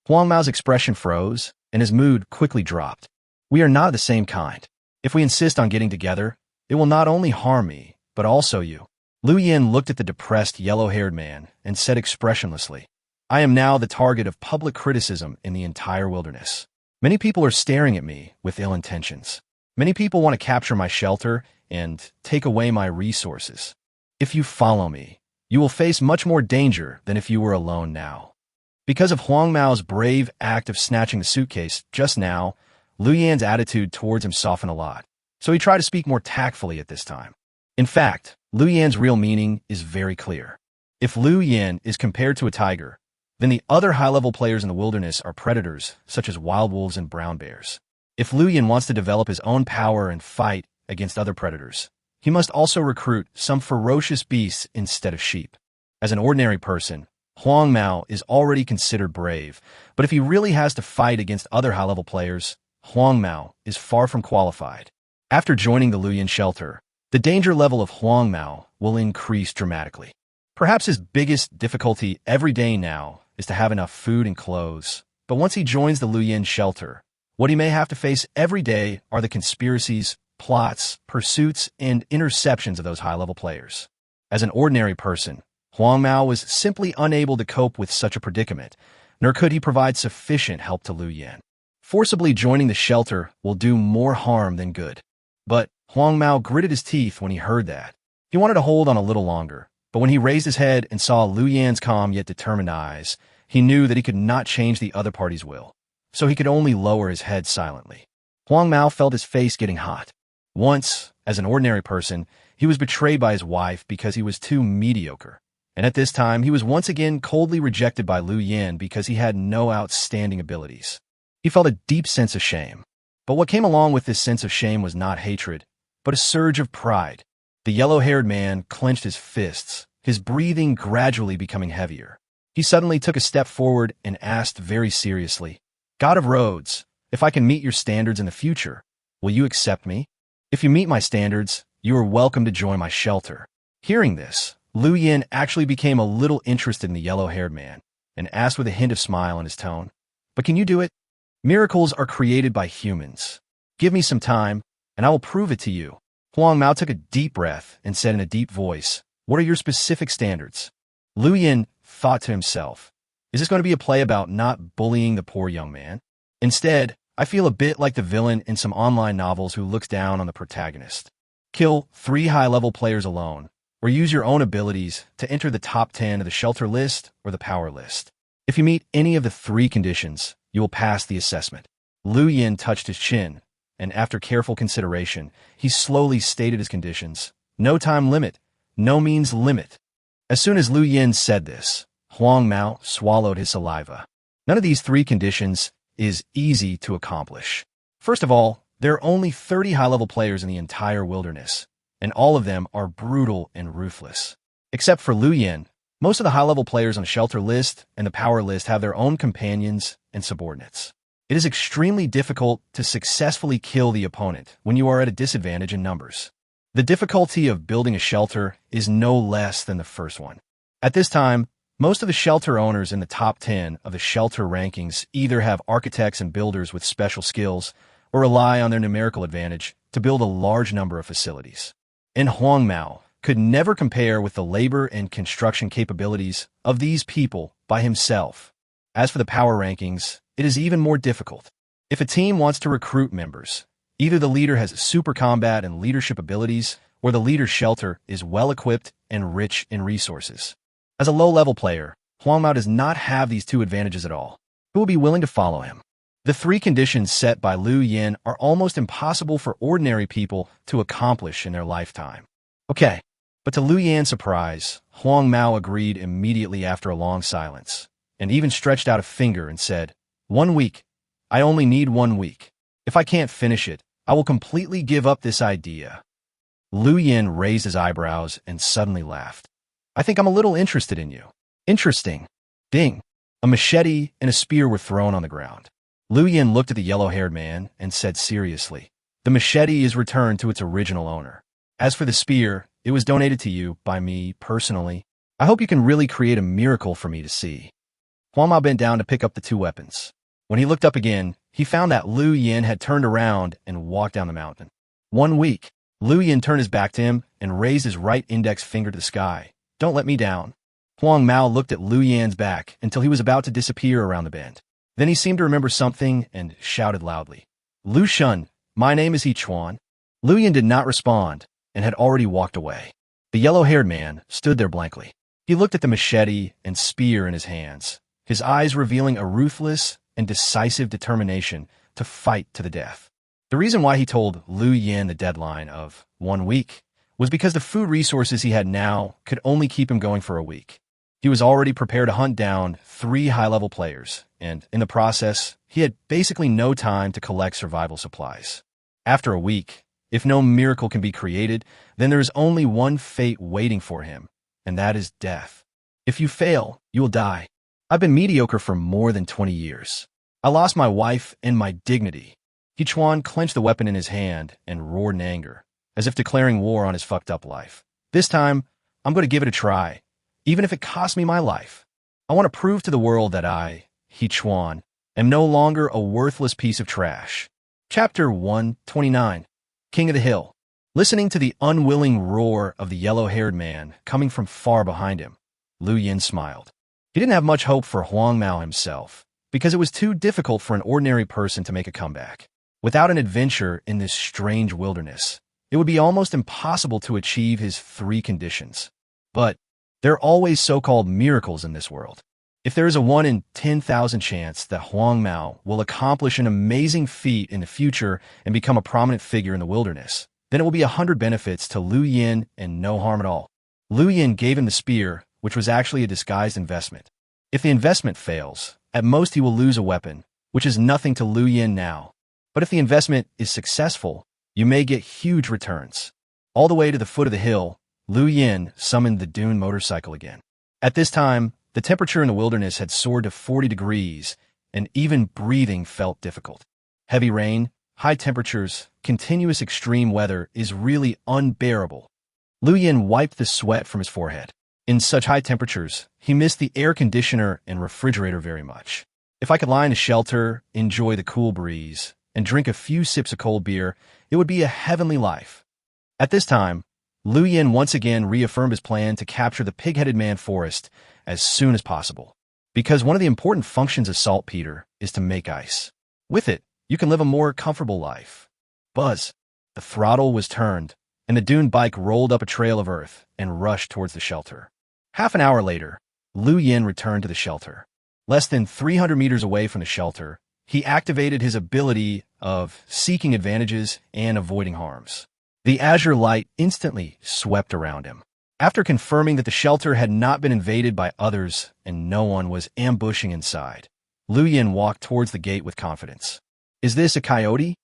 Huang Mao's expression froze, and his mood quickly dropped. "We are not the same kind. If we insist on getting together, it will not only harm me, but also you." Liu Yan looked at the depressed yellow-haired man and said expressionlessly, "I am now the target of public criticism in the entire wilderness. Many people are staring at me with ill intentions. Many people want to capture my shelter and take away my resources. If you follow me, you will face much more danger than if you were alone now." Because of Huang Mao's brave act of snatching the suitcase just now, Liu Yan's attitude towards him softened a lot, so he tried to speak more tactfully at this time. In fact, Liu Yan's real meaning is very clear. If Liu Yan is compared to a tiger, then the other high-level players in the wilderness are predators, such as wild wolves and brown bears. If Liu Yan wants to develop his own power and fight against other predators, he must also recruit some ferocious beasts instead of sheep. As an ordinary person, Huang Mao is already considered brave, but if he really has to fight against other high-level players, Huang Mao is far from qualified. After joining the Liu Yan shelter, the danger level of Huang Mao will increase dramatically. Perhaps his biggest difficulty every day now is to have enough food and clothes, but once he joins the Liu Yan shelter, what he may have to face every day are the conspiracies, plots, pursuits, and interceptions of those high-level players. As an ordinary person, Huang Mao was simply unable to cope with such a predicament, nor could he provide sufficient help to Liu Yan. Forcibly joining the shelter will do more harm than good. But Huang Mao gritted his teeth when he heard that. He wanted to hold on a little longer, but when he raised his head and saw Liu Yan's calm yet determined eyes, he knew that he could not change the other party's will, so he could only lower his head silently. Huang Mao felt his face getting hot. Once, as an ordinary person, he was betrayed by his wife because he was too mediocre. And at this time, he was once again coldly rejected by Liu Yan because he had no outstanding abilities. He felt a deep sense of shame. But what came along with this sense of shame was not hatred, but a surge of pride. The yellow-haired man clenched his fists his breathing gradually becoming heavier. He suddenly took a step forward and asked very seriously, "God of roads, if I can meet your standards in the future, will you accept me? If you meet my standards, you are welcome to join my shelter." Hearing this, Lu Yin actually became a little interested in the yellow-haired man and asked with a hint of smile in his tone, "But can you do it? Miracles are created by humans. Give me some time, and I will prove it to you." Huang Mao took a deep breath and said in a deep voice, "What are your specific standards?" Lu Yin thought to himself, "Is this going to be a play about not bullying the poor young man? Instead, I feel a bit like the villain in some online novels who looks down on the protagonist. Kill 3 high-level players alone, or use your own abilities to enter the top 10 of the shelter list or the power list. If you meet any of the 3 conditions, you will pass the assessment." Lu Yin touched his chin, and after careful consideration, he slowly stated his conditions. No time limit, no means limit. As soon as Lu Yin said this, Huang Mao swallowed his saliva. None of these 3 conditions is easy to accomplish. First of all, there are only 30 high-level players in the entire wilderness, and all of them are brutal and ruthless. Except for Lu Yin, most of the high-level players on the shelter list and the power list have their own companions and subordinates. It is extremely difficult to successfully kill the opponent when you are at a disadvantage in numbers. The difficulty of building a shelter is no less than the first one. At this time, most of the shelter owners in the top 10 of the shelter rankings either have architects and builders with special skills or rely on their numerical advantage to build a large number of facilities. And Huang Mao could never compare with the labor and construction capabilities of these people by himself. As for the power rankings, it is even more difficult. If a team wants to recruit members, either the leader has super combat and leadership abilities, or the leader's shelter is well-equipped and rich in resources. As a low-level player, Huang Mao does not have these 2 advantages at all. Who will be willing to follow him? The 3 conditions set by Lu Yin are almost impossible for ordinary people to accomplish in their lifetime. Okay, but to Lu Yin's surprise, Huang Mao agreed immediately after a long silence, and even stretched out a finger and said, "1 week. I only need 1 week. If I can't finish it, I will completely give up this idea." Lu Yin raised his eyebrows and suddenly laughed. "I think I'm a little interested in you." "Interesting." Ding. A machete and a spear were thrown on the ground. Lu Yin looked at the yellow-haired man and said seriously, "The machete is returned to its original owner. As for the spear, it was donated to you by me personally. I hope you can really create a miracle for me to see." Huang Mao bent down to pick up the 2 weapons. When he looked up again, he found that Lu Yin had turned around and walked down the mountain. 1 week. Lu Yin turned his back to him and raised his right index finger to the sky. "Don't let me down." Huang Mao looked at Lu Yin's back until he was about to disappear around the bend. Then he seemed to remember something and shouted loudly, "Lu Shun, my name is He Chuan." Lu Yin did not respond and had already walked away. The yellow-haired man stood there blankly. He looked at the machete and spear in his hands, his eyes revealing a ruthless and decisive determination to fight to the death. The reason why he told Lu Yin the deadline of 1 week was because the food resources he had now could only keep him going for a week. He was already prepared to hunt down 3 high-level players, and in the process, he had basically no time to collect survival supplies. After a week, if no miracle can be created, then there is only one fate waiting for him, and that is death. If you fail, you will die. I've been mediocre for more than 20 years. I lost my wife and my dignity. He Chuan clenched the weapon in his hand and roared in anger, as if declaring war on his fucked up life. "This time, I'm going to give it a try, even if it costs me my life. I want to prove to the world that I, He Chuan, am no longer a worthless piece of trash." Chapter 129. King of the Hill. Listening to the unwilling roar of the yellow-haired man coming from far behind him, Lu Yin smiled. He didn't have much hope for Huang Mao himself, because it was too difficult for an ordinary person to make a comeback. Without an adventure in this strange wilderness, it would be almost impossible to achieve his 3 conditions. But there are always so-called miracles in this world. If there is a 1 in 10,000 chance that Huang Mao will accomplish an amazing feat in the future and become a prominent figure in the wilderness, then it will be 100 benefits to Lu Yin and no harm at all. Lu Yin gave him the spear, which was actually a disguised investment. If the investment fails, at most he will lose a weapon, which is nothing to Lu Yin now. But if the investment is successful, you may get huge returns. All the way to the foot of the hill, Lu Yin summoned the dune motorcycle again. At this time, the temperature in the wilderness had soared to 40 degrees, and even breathing felt difficult. Heavy rain, high temperatures, continuous extreme weather is really unbearable. Lu Yin wiped the sweat from his forehead. In such high temperatures, he missed the air conditioner and refrigerator very much. If I could lie in a shelter, enjoy the cool breeze, and drink a few sips of cold beer, it would be a heavenly life. At this time, Lu Yin once again reaffirmed his plan to capture the pig-headed man forest as soon as possible. Because one of the important functions of saltpeter is to make ice. With it, you can live a more comfortable life. Buzz. The throttle was turned, and the dune bike rolled up a trail of earth and rushed towards the shelter. Half an hour later, Lu Yin returned to the shelter. Less than 300 meters away from the shelter, he activated his ability of seeking advantages and avoiding harms. The azure light instantly swept around him. After confirming that the shelter had not been invaded by others and no one was ambushing inside, Lu Yin walked towards the gate with confidence. Is this a coyote?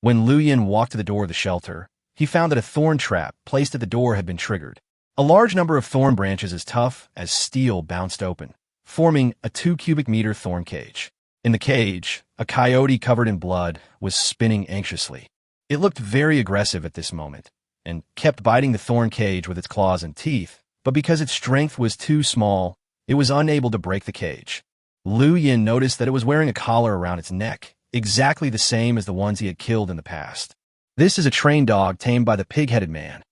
When Lu Yin walked to the door of the shelter, he found that a thorn trap placed at the door had been triggered. A large number of thorn branches as tough as steel bounced open, forming a 2 cubic meter thorn cage. In the cage, a coyote covered in blood was spinning anxiously. It looked very aggressive at this moment, and kept biting the thorn cage with its claws and teeth, but because its strength was too small, it was unable to break the cage. Lu Yin noticed that it was wearing a collar around its neck, exactly the same as the ones he had killed in the past. This is a trained dog tamed by the pig-headed man.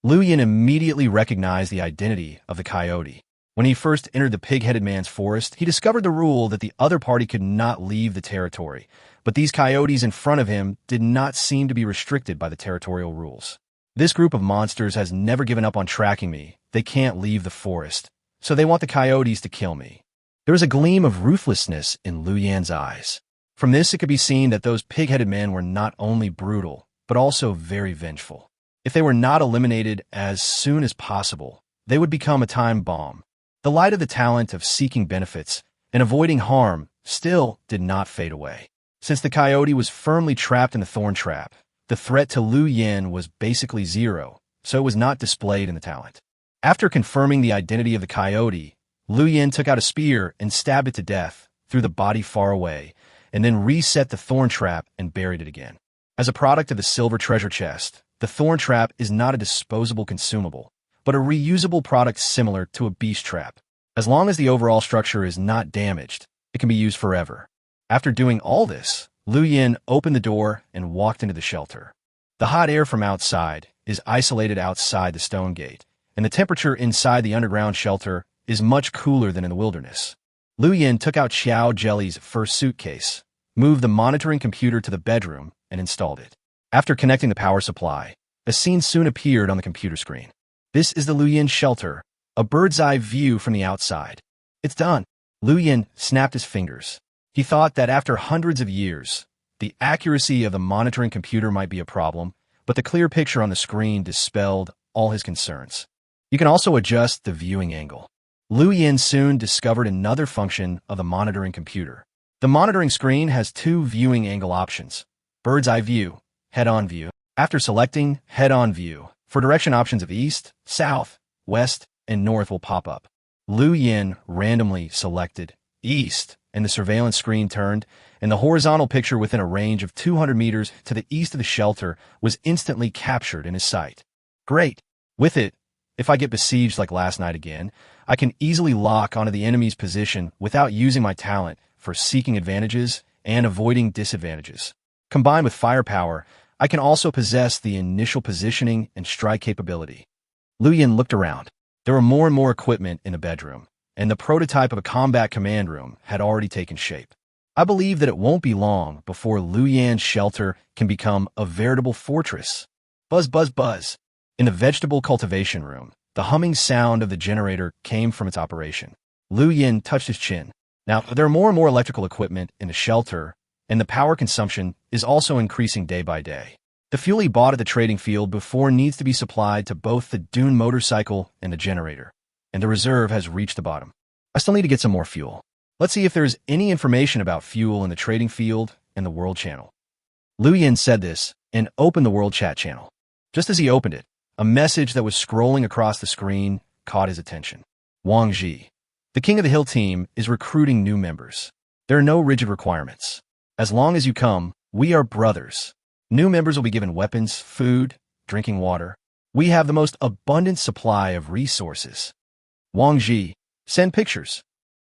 Lu Yin immediately recognized the identity of the coyote. When he first entered the pig-headed man's forest, he discovered the rule that the other party could not leave the territory, but these coyotes in front of him did not seem to be restricted by the territorial rules. This group of monsters has never given up on tracking me. They can't leave the forest, so they want the coyotes to kill me. There was a gleam of ruthlessness in Lu Yin's eyes. From this, it could be seen that those pig-headed men were not only brutal, but also very vengeful. If they were not eliminated as soon as possible, they would become a time bomb. The light of the talent of seeking benefits and avoiding harm still did not fade away. Since the coyote was firmly trapped in the thorn trap, the threat to Lu Yin was basically zero, so it was not displayed in the talent. After confirming the identity of the coyote, Lu Yin took out a spear and stabbed it to death, threw the body far away, and then reset the thorn trap and buried it again. As a product of the silver treasure chest, the thorn trap is not a disposable consumable, but a reusable product similar to a beast trap. As long as the overall structure is not damaged, it can be used forever. After doing all this, Lu Yin opened the door and walked into the shelter. The hot air from outside is isolated outside the stone gate, and the temperature inside the underground shelter is much cooler than in the wilderness. Lu Yin took out Xiao Jelly's first suitcase, moved the monitoring computer to the bedroom, and installed it. After connecting the power supply, a scene soon appeared on the computer screen. This is the Lu Yin shelter, a bird's-eye view from the outside. It's done. Lu Yin snapped his fingers. He thought that after hundreds of years, the accuracy of the monitoring computer might be a problem, but the clear picture on the screen dispelled all his concerns. You can also adjust the viewing angle. Lu Yin soon discovered another function of the monitoring computer. The monitoring screen has 2 viewing angle options: bird's eye view, head-on view. After selecting head-on view, for direction options of east, south, west, and north will pop up. Lu Yin randomly selected east, and the surveillance screen turned, and the horizontal picture within a range of 200 meters to the east of the shelter was instantly captured in his sight. Great! With it, if I get besieged like last night again, I can easily lock onto the enemy's position without using my talent for seeking advantages and avoiding disadvantages. Combined with firepower, I can also possess the initial positioning and strike capability. Lu Yin looked around. There were more and more equipment in the bedroom, and the prototype of a combat command room had already taken shape. I believe that it won't be long before Lu Yin's shelter can become a veritable fortress. Buzz, buzz, buzz. In the vegetable cultivation room, the humming sound of the generator came from its operation. Lu Yin touched his chin. Now, there are more and more electrical equipment in the shelter, and the power consumption is also increasing day by day. The fuel he bought at the trading field before needs to be supplied to both the dune motorcycle and the generator, and the reserve has reached the bottom. I still need to get some more fuel. Let's see if there's any information about fuel in the trading field and the world channel. Lu Yin said this and opened the world chat channel. Just as he opened it, A message that was scrolling across the screen caught his attention. Wang Ji, the King of the Hill team, is recruiting new members. There are no rigid requirements. As long as you come, we are brothers. New members will be given weapons, food, drinking water. We have the most abundant supply of resources. Wang Ji, send pictures.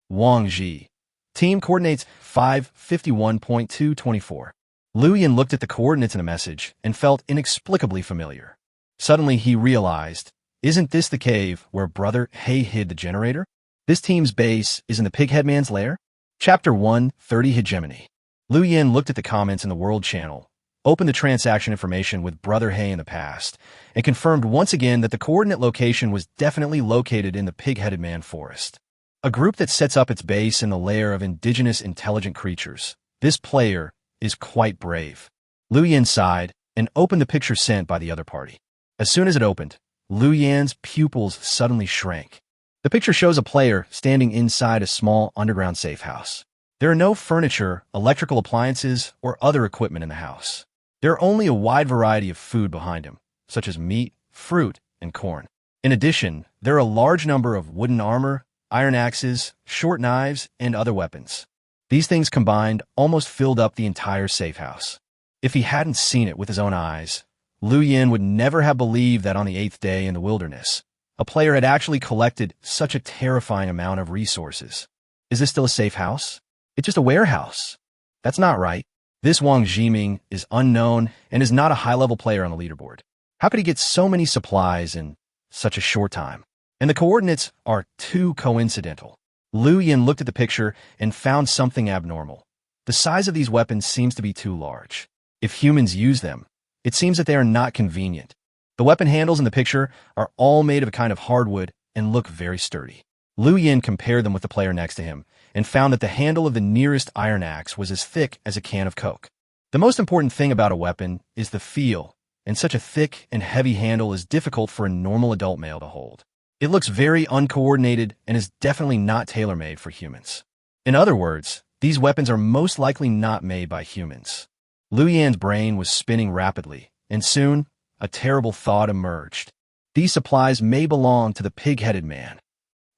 Wang Ji, team coordinates 551.224. Liu Yan looked at the coordinates in the message and felt inexplicably familiar. Suddenly he realized, isn't this the cave where Brother He hid the generator? This team's base is in the Pighead Man's lair? Chapter 130 Hegemony. Liu Yan looked at the comments in the World Channel, opened the transaction information with Brother He in the past, and confirmed once again that the coordinate location was definitely located in the Pig-Headed Man Forest. A group that sets up its base in the lair of indigenous intelligent creatures. This player is quite brave. Liu Yan sighed and opened the picture sent by the other party. As soon as it opened, Liu Yan's pupils suddenly shrank. The picture shows a player standing inside a small underground safe house. There are no furniture, electrical appliances, or other equipment in the house. There are only a wide variety of food behind him, such as meat, fruit, and corn. In addition, there are a large number of wooden armor, iron axes, short knives, and other weapons. These things combined almost filled up the entire safe house. If he hadn't seen it with his own eyes, Liu Yan would never have believed that on the 8th day in the wilderness, a player had actually collected such a terrifying amount of resources. Is this still a safe house? It's just a warehouse. That's not right. This Wang Jiming is unknown and is not a high-level player on the leaderboard. How could he get so many supplies in such a short time? And the coordinates are too coincidental. Liu Yan looked at the picture and found something abnormal. The size of these weapons seems to be too large. If humans use them, it seems that they are not convenient. The weapon handles in the picture are all made of a kind of hardwood and look very sturdy. Liu Yan compared them with the player next to him and found that the handle of the nearest iron axe was as thick as a can of Coke. The most important thing about a weapon is the feel, and such a thick and heavy handle is difficult for a normal adult male to hold. It looks very uncoordinated and is definitely not tailor-made for humans. In other words, these weapons are most likely not made by humans. Liu Yan's brain was spinning rapidly, and soon, a terrible thought emerged. These supplies may belong to the Pig-Headed Man.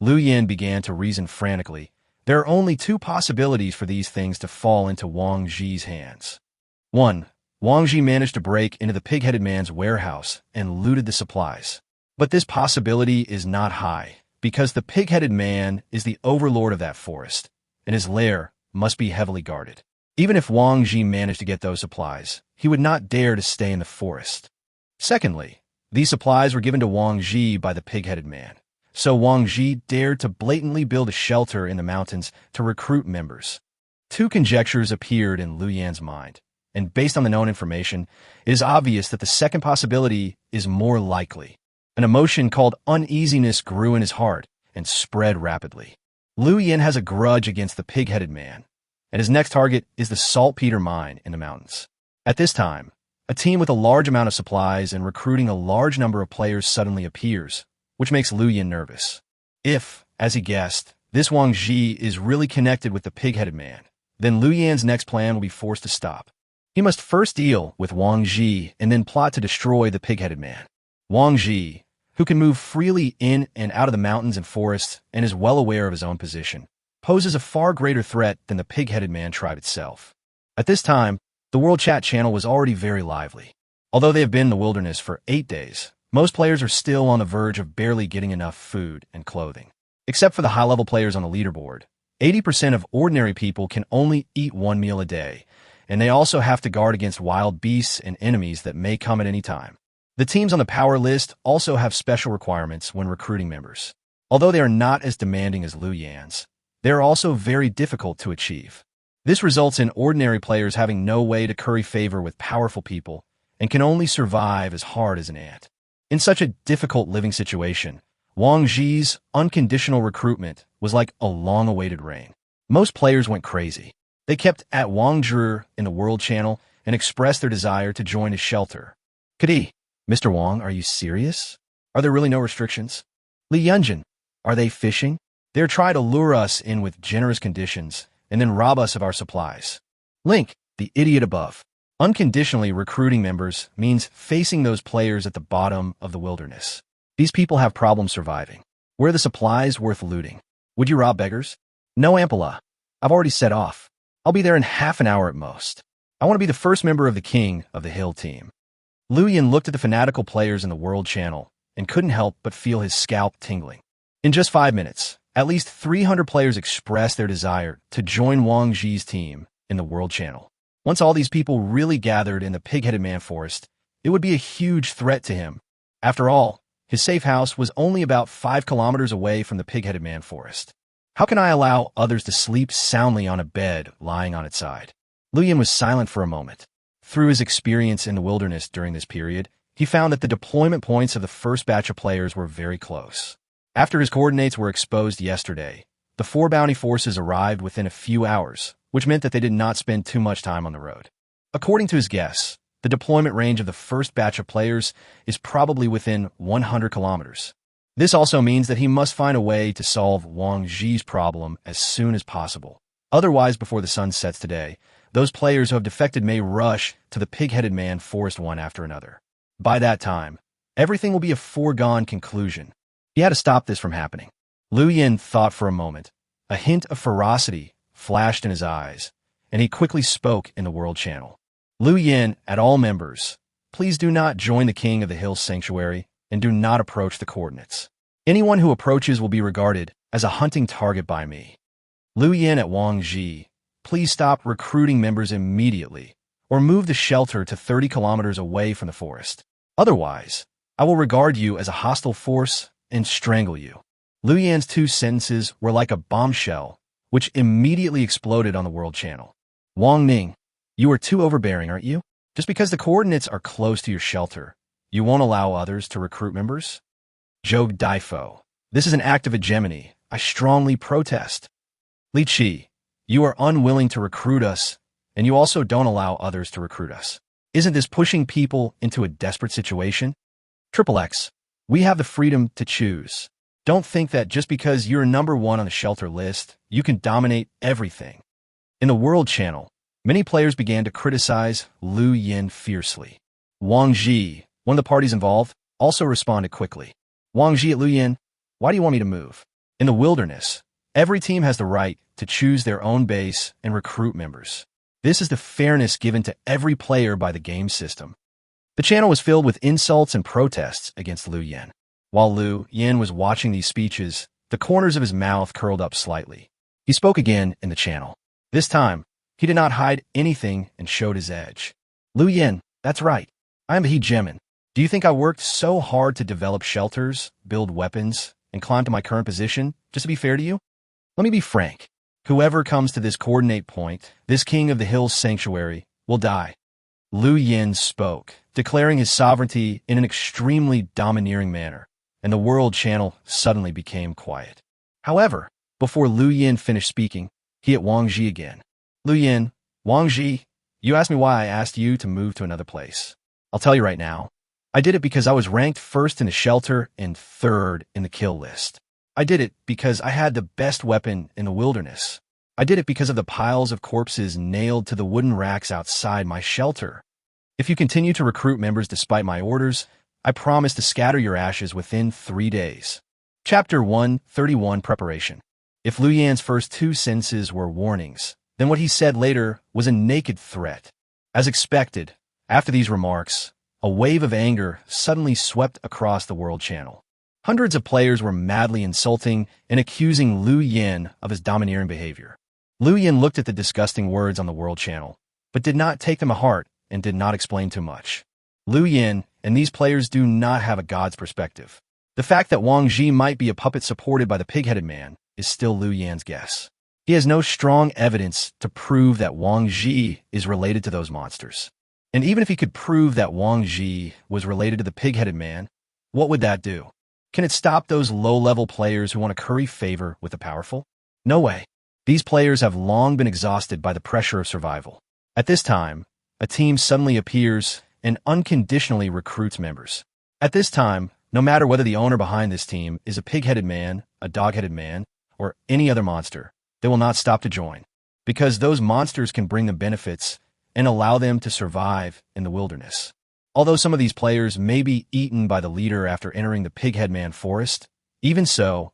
Liu Yan began to reason frantically. There are only two possibilities for these things to fall into Wang Ji's hands. 1. Wang Ji managed to break into the Pig-Headed Man's warehouse and looted the supplies. But this possibility is not high, because the Pig-Headed Man is the overlord of that forest, and his lair must be heavily guarded. Even if Wang Ji managed to get those supplies, he would not dare to stay in the forest. Secondly, these supplies were given to Wang Ji by the Pig-Headed Man, so Wang Ji dared to blatantly build a shelter in the mountains to recruit members. Two conjectures appeared in Liu Yan's mind, and based on the known information, it is obvious that the second possibility is more likely. An emotion called uneasiness grew in his heart and spread rapidly. Liu Yan has a grudge against the Pig-Headed Man, and his next target is the saltpeter mine in the mountains. At this time, a team with a large amount of supplies and recruiting a large number of players suddenly appears, which makes Liu Yan nervous. If, as he guessed, this Wang Ji is really connected with the Pig-Headed Man, then Liu Yan's next plan will be forced to stop. He must first deal with Wang Ji and then plot to destroy the Pig-Headed Man. Wang Ji, who can move freely in and out of the mountains and forests and is well aware of his own position, poses a far greater threat than the Pig-Headed Man tribe itself. At this time, the World Chat channel was already very lively. Although they have been in the wilderness for 8 days, most players are still on the verge of barely getting enough food and clothing. Except for the high-level players on the leaderboard, 80% of ordinary people can only eat 1 meal a day, and they also have to guard against wild beasts and enemies that may come at any time. The teams on the power list also have special requirements when recruiting members. Although they are not as demanding as Liu Yan's, they are also very difficult to achieve. This results in ordinary players having no way to curry favor with powerful people and can only survive as hard as an ant. In such a difficult living situation, Wang Ji's unconditional recruitment was like a long-awaited rain. Most players went crazy. They kept at Wang Zhi in the World Channel and expressed their desire to join his shelter. Kadi, Mr. Wang, are you serious? Are there really no restrictions? Li Yunjin, are they fishing? They're trying to lure us in with generous conditions and then rob us of our supplies. Link, the idiot above. Unconditionally recruiting members means facing those players at the bottom of the wilderness. These people have problems surviving. Where are the supplies worth looting? Would you rob beggars? No, Ampala. I've already set off. I'll be there in half an hour at most. I want to be the first member of the King of the Hill team. Liu Yin looked at the fanatical players in the World Channel and couldn't help but feel his scalp tingling. In just 5 minutes, at least 300 players expressed their desire to join Wang Ji's team in the World Channel. Once all these people really gathered in the Pig-Headed Man Forest, it would be a huge threat to him. After all, his safe house was only about 5 kilometers away from the Pig-Headed Man Forest. How can I allow others to sleep soundly on a bed lying on its side? Liu Yin was silent for a moment. Through his experience in the wilderness during this period, he found that the deployment points of the first batch of players were very close. After his coordinates were exposed yesterday, the 4 bounty forces arrived within a few hours, which meant that they did not spend too much time on the road. According to his guess, the deployment range of the first batch of players is probably within 100 kilometers. This also means that he must find a way to solve Wang Ji's problem as soon as possible. Otherwise, before the sun sets today, those players who have defected may rush to the Pig-Headed Man Forest one after another. By that time, everything will be a foregone conclusion. He had to stop this from happening. Liu Yin thought for a moment. A hint of ferocity flashed in his eyes, and he quickly spoke in the World Channel. Liu Yin, at all members, please do not join the King of the Hill Sanctuary and do not approach the coordinates. Anyone who approaches will be regarded as a hunting target by me. Liu Yin at Wang Ji, please stop recruiting members immediately or move the shelter to 30 kilometers away from the forest. Otherwise, I will regard you as a hostile force and strangle you. Liu Yan's 2 sentences were like a bombshell, which immediately exploded on the World Channel. Wang Ning, you are too overbearing, aren't you? Just because the coordinates are close to your shelter, you won't allow others to recruit members? Zhou Daifo, this is an act of hegemony. I strongly protest. Li Qi, you are unwilling to recruit us, and you also don't allow others to recruit us. Isn't this pushing people into a desperate situation? Triple X, we have the freedom to choose. Don't think that just because you're number 1 on the shelter list, you can dominate everything. In the World Channel, many players began to criticize Liu Yin fiercely. Wang Ji, one of the parties involved, also responded quickly. Wang Ji at Liu Yin, why do you want me to move? In the wilderness, every team has the right to choose their own base and recruit members. This is the fairness given to every player by the game system. The channel was filled with insults and protests against Liu Yin. While Liu Yin was watching these speeches, the corners of his mouth curled up slightly. He spoke again in the channel. This time, he did not hide anything and showed his edge. Liu Yin, that's right. I am a hegemon. Do you think I worked so hard to develop shelters, build weapons, and climb to my current position just to be fair to you? Let me be frank. Whoever comes to this coordinate point, this King of the Hills Sanctuary, will die. Liu Yin spoke, declaring his sovereignty in an extremely domineering manner, and the World Channel suddenly became quiet. However, before Liu Yin finished speaking, he hit Wang Ji again. Liu Yin, Wang Ji, you asked me why I asked you to move to another place. I'll tell you right now. I did it because I was ranked 1st in the shelter and 3rd in the kill list. I did it because I had the best weapon in the wilderness. I did it because of the piles of corpses nailed to the wooden racks outside my shelter. If you continue to recruit members despite my orders, I promise to scatter your ashes within 3 days. Chapter 131 Preparation. If Liu Yan's first 2 sentences were warnings, then what he said later was a naked threat. As expected, after these remarks, a wave of anger suddenly swept across the World Channel. Hundreds of players were madly insulting and accusing Liu Yin of his domineering behavior. Liu Yin looked at the disgusting words on the World Channel, but did not take them to heart and did not explain too much. Liu Yin and these players do not have a god's perspective. The fact that Wang Ji might be a puppet supported by the Pig-Headed Man is still Liu Yan's guess. He has no strong evidence to prove that Wang Ji is related to those monsters. And even if he could prove that Wang Ji was related to the Pig-Headed Man, what would that do? Can it stop those low-level players who want to curry favor with the powerful? No way. These players have long been exhausted by the pressure of survival. At this time, a team suddenly appears and unconditionally recruits members. At this time, no matter whether the owner behind this team is a pig-headed man, a dog-headed man, or any other monster, they will not stop to join. Because those monsters can bring them benefits, and allow them to survive in the wilderness. Although some of these players may be eaten by the leader after entering the Pighead Man forest, even so,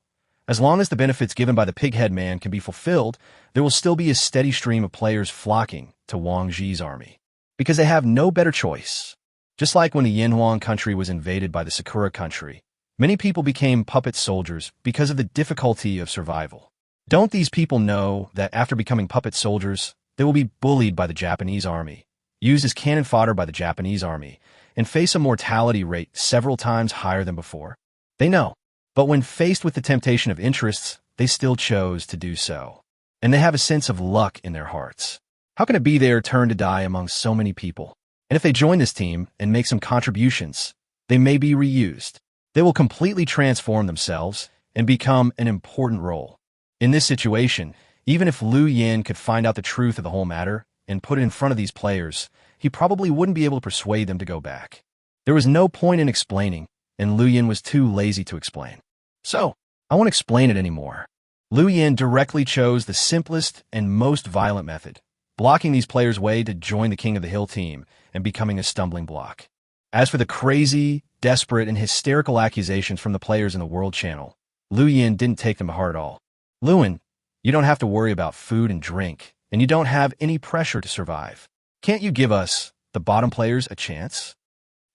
as long as the benefits given by the Pighead Man can be fulfilled, there will still be a steady stream of players flocking to Wang Ji's army, because they have no better choice. Just like when the Yanhuang country was invaded by the Sakura country, many people became puppet soldiers because of the difficulty of survival. Don't these people know that after becoming puppet soldiers, they will be bullied by the Japanese army, used as cannon fodder by the Japanese army, and face a mortality rate several times higher than before? They know. But when faced with the temptation of interests, they still chose to do so. And they have a sense of luck in their hearts. How can it be their turn to die among so many people? And if they join this team and make some contributions, they may be reused. They will completely transform themselves and become an important role. In this situation, even if Liu Yan could find out the truth of the whole matter and put it in front of these players, he probably wouldn't be able to persuade them to go back. There was no point in explaining, and Liu Yan was too lazy to explain. So, I won't explain it anymore. Liu Yan directly chose the simplest and most violent method, blocking these players' way to join the King of the Hill team and becoming a stumbling block. As for the crazy, desperate, and hysterical accusations from the players in the World Channel, Liu Yan didn't take them to heart at all. Luin, you don't have to worry about food and drink, and you don't have any pressure to survive. Can't you give us, the bottom players, a chance?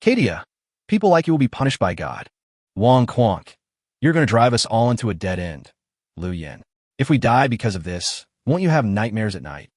Katia, people like you will be punished by God. Wang Quank, you're going to drive us all into a dead end. Liu Yan, if we die because of this, won't you have nightmares at night?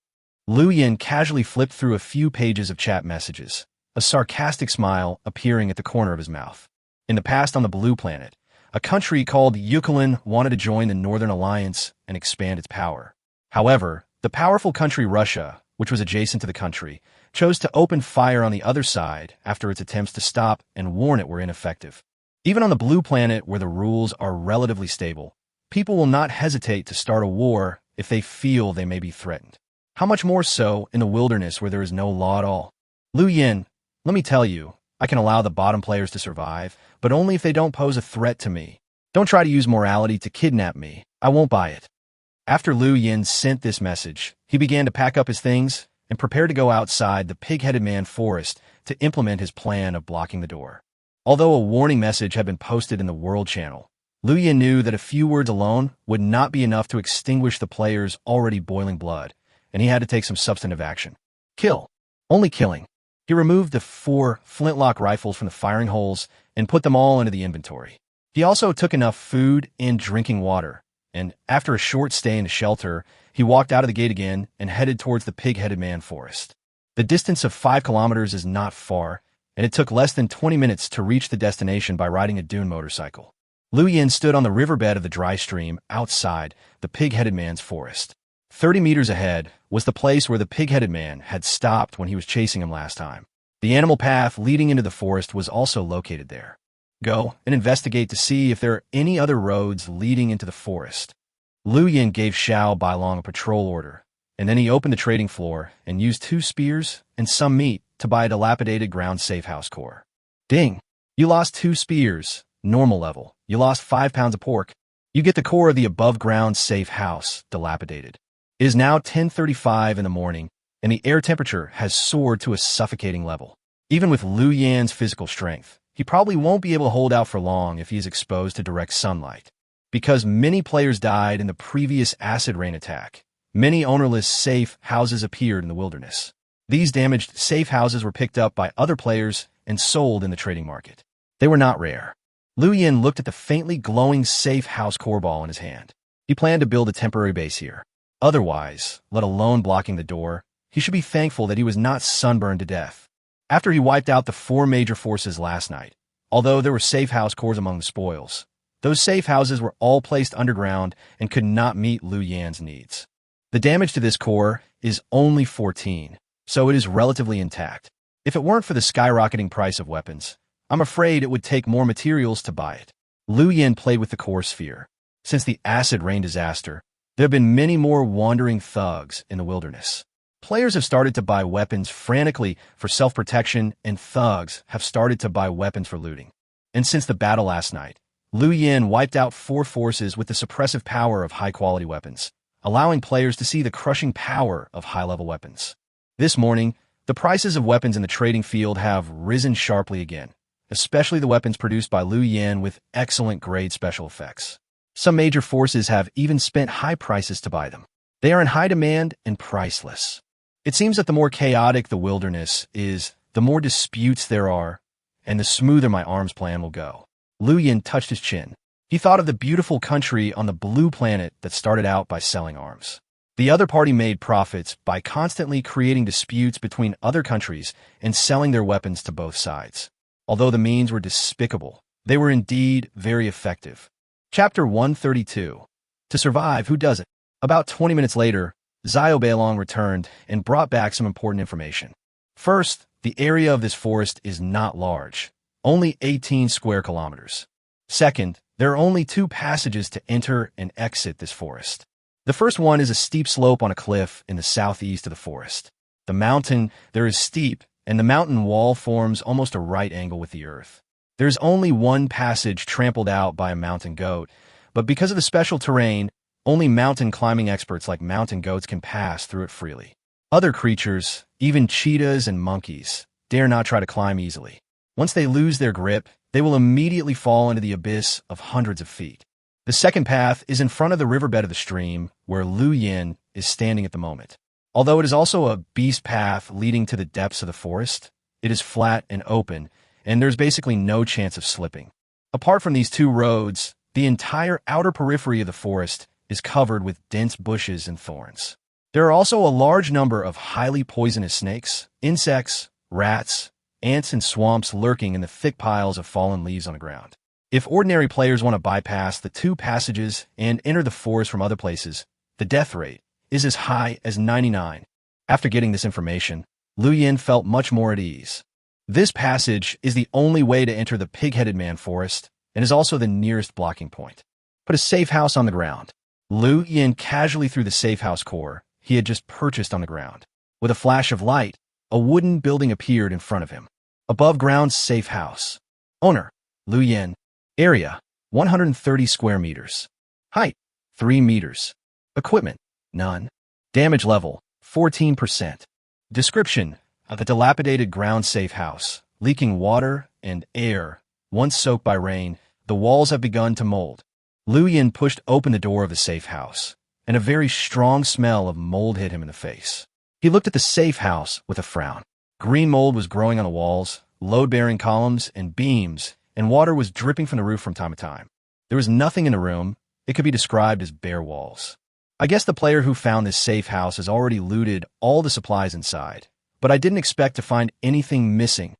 Liu Yan casually flipped through a few pages of chat messages, a sarcastic smile appearing at the corner of his mouth. In the past on the Blue Planet, a country called Yukulin wanted to join the Northern Alliance and expand its power. However, the powerful country Russia, which was adjacent to the country, chose to open fire on the other side after its attempts to stop and warn it were ineffective. Even on the Blue Planet, where the rules are relatively stable, people will not hesitate to start a war if they feel they may be threatened. How much more so in the wilderness where there is no law at all? Liu Yan, let me tell you, I can allow the bottom players to survive, but only if they don't pose a threat to me. Don't try to use morality to kidnap me. I won't buy it. After Liu Yan sent this message, he began to pack up his things and prepare to go outside the Pig-Headed Man forest to implement his plan of blocking the door. Although a warning message had been posted in the World Channel, Liu Yan knew that a few words alone would not be enough to extinguish the player's already boiling blood, and he had to take some substantive action. Kill. Only killing. He removed the 4 flintlock rifles from the firing holes and put them all into the inventory. He also took enough food and drinking water, and after a short stay in the shelter, he walked out of the gate again and headed towards the Pig-Headed Man forest. The distance of 5 kilometers is not far, and it took less than 20 minutes to reach the destination by riding a dune motorcycle. Liu Yan stood on the riverbed of the dry stream outside the Pig-Headed Man's forest. 30 meters ahead was the place where the Pig-Headed Man had stopped when he was chasing him last time. The animal path leading into the forest was also located there. Go and investigate to see if there are any other roads leading into the forest. Liu Yan gave Xiao Bailong a patrol order, and then he opened the trading floor and used 2 spears and some meat to buy a dilapidated ground safe house core. Ding! You lost 2 spears, normal level. You lost 5 pounds of pork. You get the core of the above-ground safe house, dilapidated. It is now 10:35 in the morning, and the air temperature has soared to a suffocating level. Even with Liu Yan's physical strength, he probably won't be able to hold out for long if he is exposed to direct sunlight. Because many players died in the previous acid rain attack, many ownerless safe houses appeared in the wilderness. These damaged safe houses were picked up by other players and sold in the trading market. They were not rare. Liu Yan looked at the faintly glowing safe house core ball in his hand. He planned to build a temporary base here. Otherwise, let alone blocking the door, he should be thankful that he was not sunburned to death. After he wiped out the 4 major forces last night, although there were safe house cores among the spoils, those safe houses were all placed underground and could not meet Liu Yan's needs. The damage to this core is only 14, so it is relatively intact. If it weren't for the skyrocketing price of weapons, I'm afraid it would take more materials to buy it. Liu Yan played with the core sphere. Since the acid rain disaster, there have been many more wandering thugs in the wilderness. Players have started to buy weapons frantically for self-protection, and thugs have started to buy weapons for looting. And since the battle last night, Liu Yan wiped out 4 forces with the suppressive power of high-quality weapons, allowing players to see the crushing power of high-level weapons. This morning, The prices of weapons in the trading field have risen sharply again, especially the weapons produced by Liu Yan with excellent grade special effects. Some major forces have even spent high prices to buy them. They are in high demand and priceless. It seems that the more chaotic the wilderness is, the more disputes there are, and the smoother my arms plan will go. Liu Yan touched his chin. He thought of the beautiful country on the blue planet that started out by selling arms. The other party made profits by constantly creating disputes between other countries and selling their weapons to both sides. Although the means were despicable, they were indeed very effective. Chapter 132. To survive, who doesn't? About 20 minutes later, Xiao Beilong returned and brought back some important information. First, the area of this forest is not large, only 18 square kilometers. Second, there are only 2 passages to enter and exit this forest. The first one is a steep slope on a cliff in the southeast of the forest. The mountain there is steep, and the mountain wall forms almost a right angle with the earth. There's only one passage trampled out by a mountain goat, but because of the special terrain, only mountain climbing experts like mountain goats can pass through it freely. Other creatures, even cheetahs and monkeys, dare not try to climb easily. Once they lose their grip, they will immediately fall into the abyss of hundreds of feet. The second path is in front of the riverbed of the stream, where Liu Yan is standing at the moment. Although it is also a beast path leading to the depths of the forest, it is flat and open, and there's basically no chance of slipping. Apart from these 2 roads, the entire outer periphery of the forest is covered with dense bushes and thorns. There are also a large number of highly poisonous snakes, insects, rats, ants, and swamps lurking in the thick piles of fallen leaves on the ground. If ordinary players want to bypass the 2 passages and enter the forest from other places, the death rate is as high as 99. After getting this information, Liu Yan felt much more at ease. This passage is the only way to enter the pig-headed man forest and is also the nearest blocking point. Put a safe house on the ground. Liu Yan casually threw the safe house core he had just purchased on the ground. With a flash of light, a wooden building appeared in front of him. Above ground safe house. Owner, Liu Yan. Area, 130 square meters. Height, 3 meters. Equipment, none. Damage level, 14%. Description: a dilapidated ground safe house, leaking water and air. Once soaked by rain, the walls have begun to mold. Liu Yan pushed open the door of the safe house, and a very strong smell of mold hit him in the face. He looked at the safe house with a frown. Green mold was growing on the walls, load-bearing columns and beams, and water was dripping from the roof from time to time. There was nothing in the room. It could be described as bare walls. I guess the player who found this safe house has already looted all the supplies inside, but I didn't expect to find anything missing.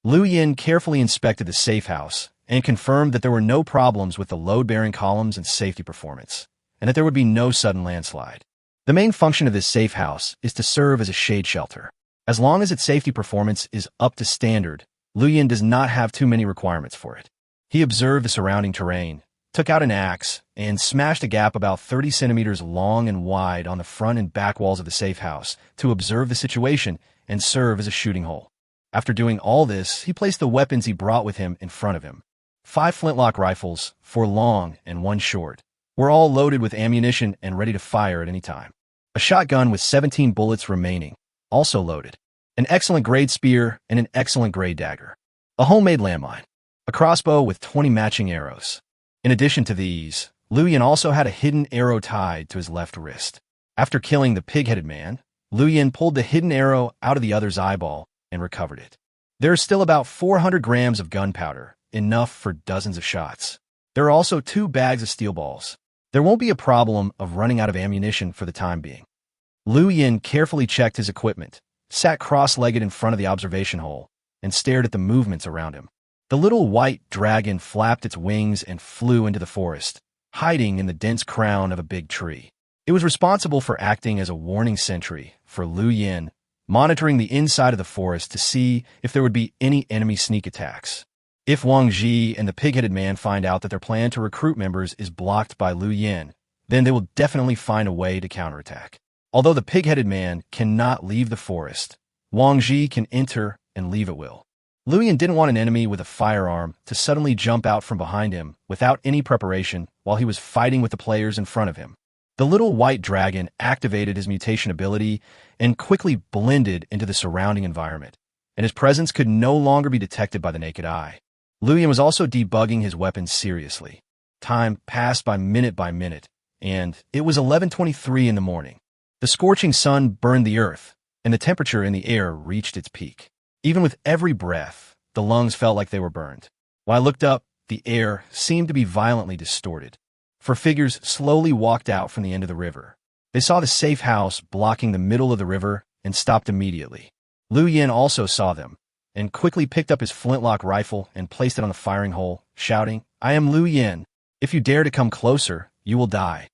Liu Yan carefully inspected the safe house and confirmed that there were no problems with the load-bearing columns and safety performance, and that there would be no sudden landslide. The main function of this safe house is to serve as a shade shelter. As long as its safety performance is up to standard, Liu Yan does not have too many requirements for it. He observed the surrounding terrain, took out an axe, and smashed a gap about 30 centimeters long and wide on the front and back walls of the safe house to observe the situation and serve as a shooting hole. After doing all this, he placed the weapons he brought with him in front of him. 5 flintlock rifles, 4 long and 1 short, were all loaded with ammunition and ready to fire at any time. A shotgun with 17 bullets remaining, also loaded. An excellent grade spear and an excellent grade dagger. A homemade landmine. A crossbow with 20 matching arrows. In addition to these, Liu Yan also had a hidden arrow tied to his left wrist. After killing the pig-headed man, Liu Yan pulled the hidden arrow out of the other's eyeball and recovered it. There is still about 400 grams of gunpowder, enough for dozens of shots. There are also 2 bags of steel balls. There won't be a problem of running out of ammunition for the time being. Liu Yan carefully checked his equipment, sat cross-legged in front of the observation hole, and stared at the movements around him. The little white dragon flapped its wings and flew into the forest, hiding in the dense crown of a big tree. It was responsible for acting as a warning sentry for Liu Yan, monitoring the inside of the forest to see if there would be any enemy sneak attacks. If Wang Ji and the pig-headed man find out that their plan to recruit members is blocked by Liu Yan, then they will definitely find a way to counterattack. Although the pig-headed man cannot leave the forest, Wang Ji can enter and leave at will. Liu Yan didn't want an enemy with a firearm to suddenly jump out from behind him without any preparation while he was fighting with the players in front of him. The little white dragon activated his mutation ability and quickly blended into the surrounding environment, and his presence could no longer be detected by the naked eye. Liu Yan was also debugging his weapon seriously. Time passed by minute, and it was 11:23 in the morning. The scorching sun burned the earth, and the temperature in the air reached its peak. Even with every breath, the lungs felt like they were burned. When I looked up, the air seemed to be violently distorted. Four figures slowly walked out from the end of the river. They saw the safe house blocking the middle of the river and stopped immediately. Liu Yan also saw them, and quickly picked up his flintlock rifle and placed it on the firing hole, shouting, "I am Liu Yan. If you dare to come closer, you will die."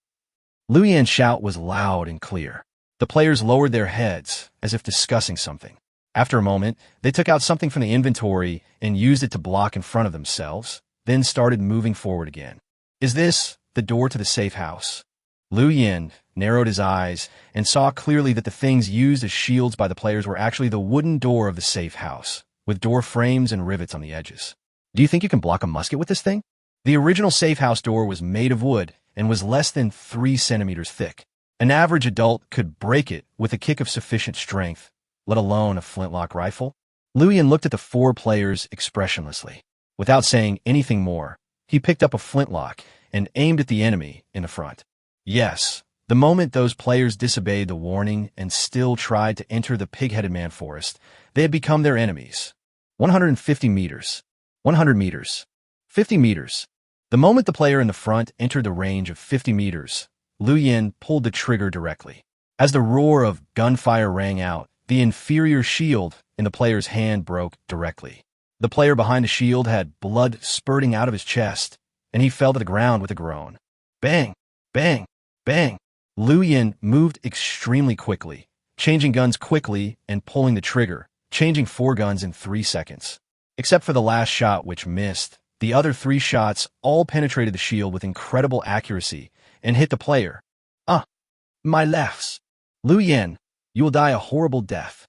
Liu Yan's shout was loud and clear. The players lowered their heads, as if discussing something. After a moment, they took out something from the inventory and used it to block in front of themselves, then started moving forward again. "Is this the door to the safe house?" Liu Yan narrowed his eyes and saw clearly that the things used as shields by the players were actually the wooden door of the safe house, with door frames and rivets on the edges. "Do you think you can block a musket with this thing?" The original safe house door was made of wood and was less than 3 centimeters thick. An average adult could break it with a kick of sufficient strength, let alone a flintlock rifle. Liu Yan looked at the 4 players expressionlessly. Without saying anything more, he picked up a flintlock and aimed at the enemy in the front. Yes, the moment those players disobeyed the warning and still tried to enter the pig-headed man forest, they had become their enemies. 150 meters. 100 meters. 50 meters. The moment the player in the front entered the range of 50 meters, Liu Yan pulled the trigger directly. As the roar of gunfire rang out, the inferior shield in the player's hand broke directly. The player behind the shield had blood spurting out of his chest, and he fell to the ground with a groan. Bang! Bang! Bang! Liu Yan moved extremely quickly, changing guns quickly and pulling the trigger, changing 4 guns in 3 seconds. Except for the last shot, which missed, the other 3 shots all penetrated the shield with incredible accuracy and hit the player. My lefts. Liu Yan, you will die a horrible death.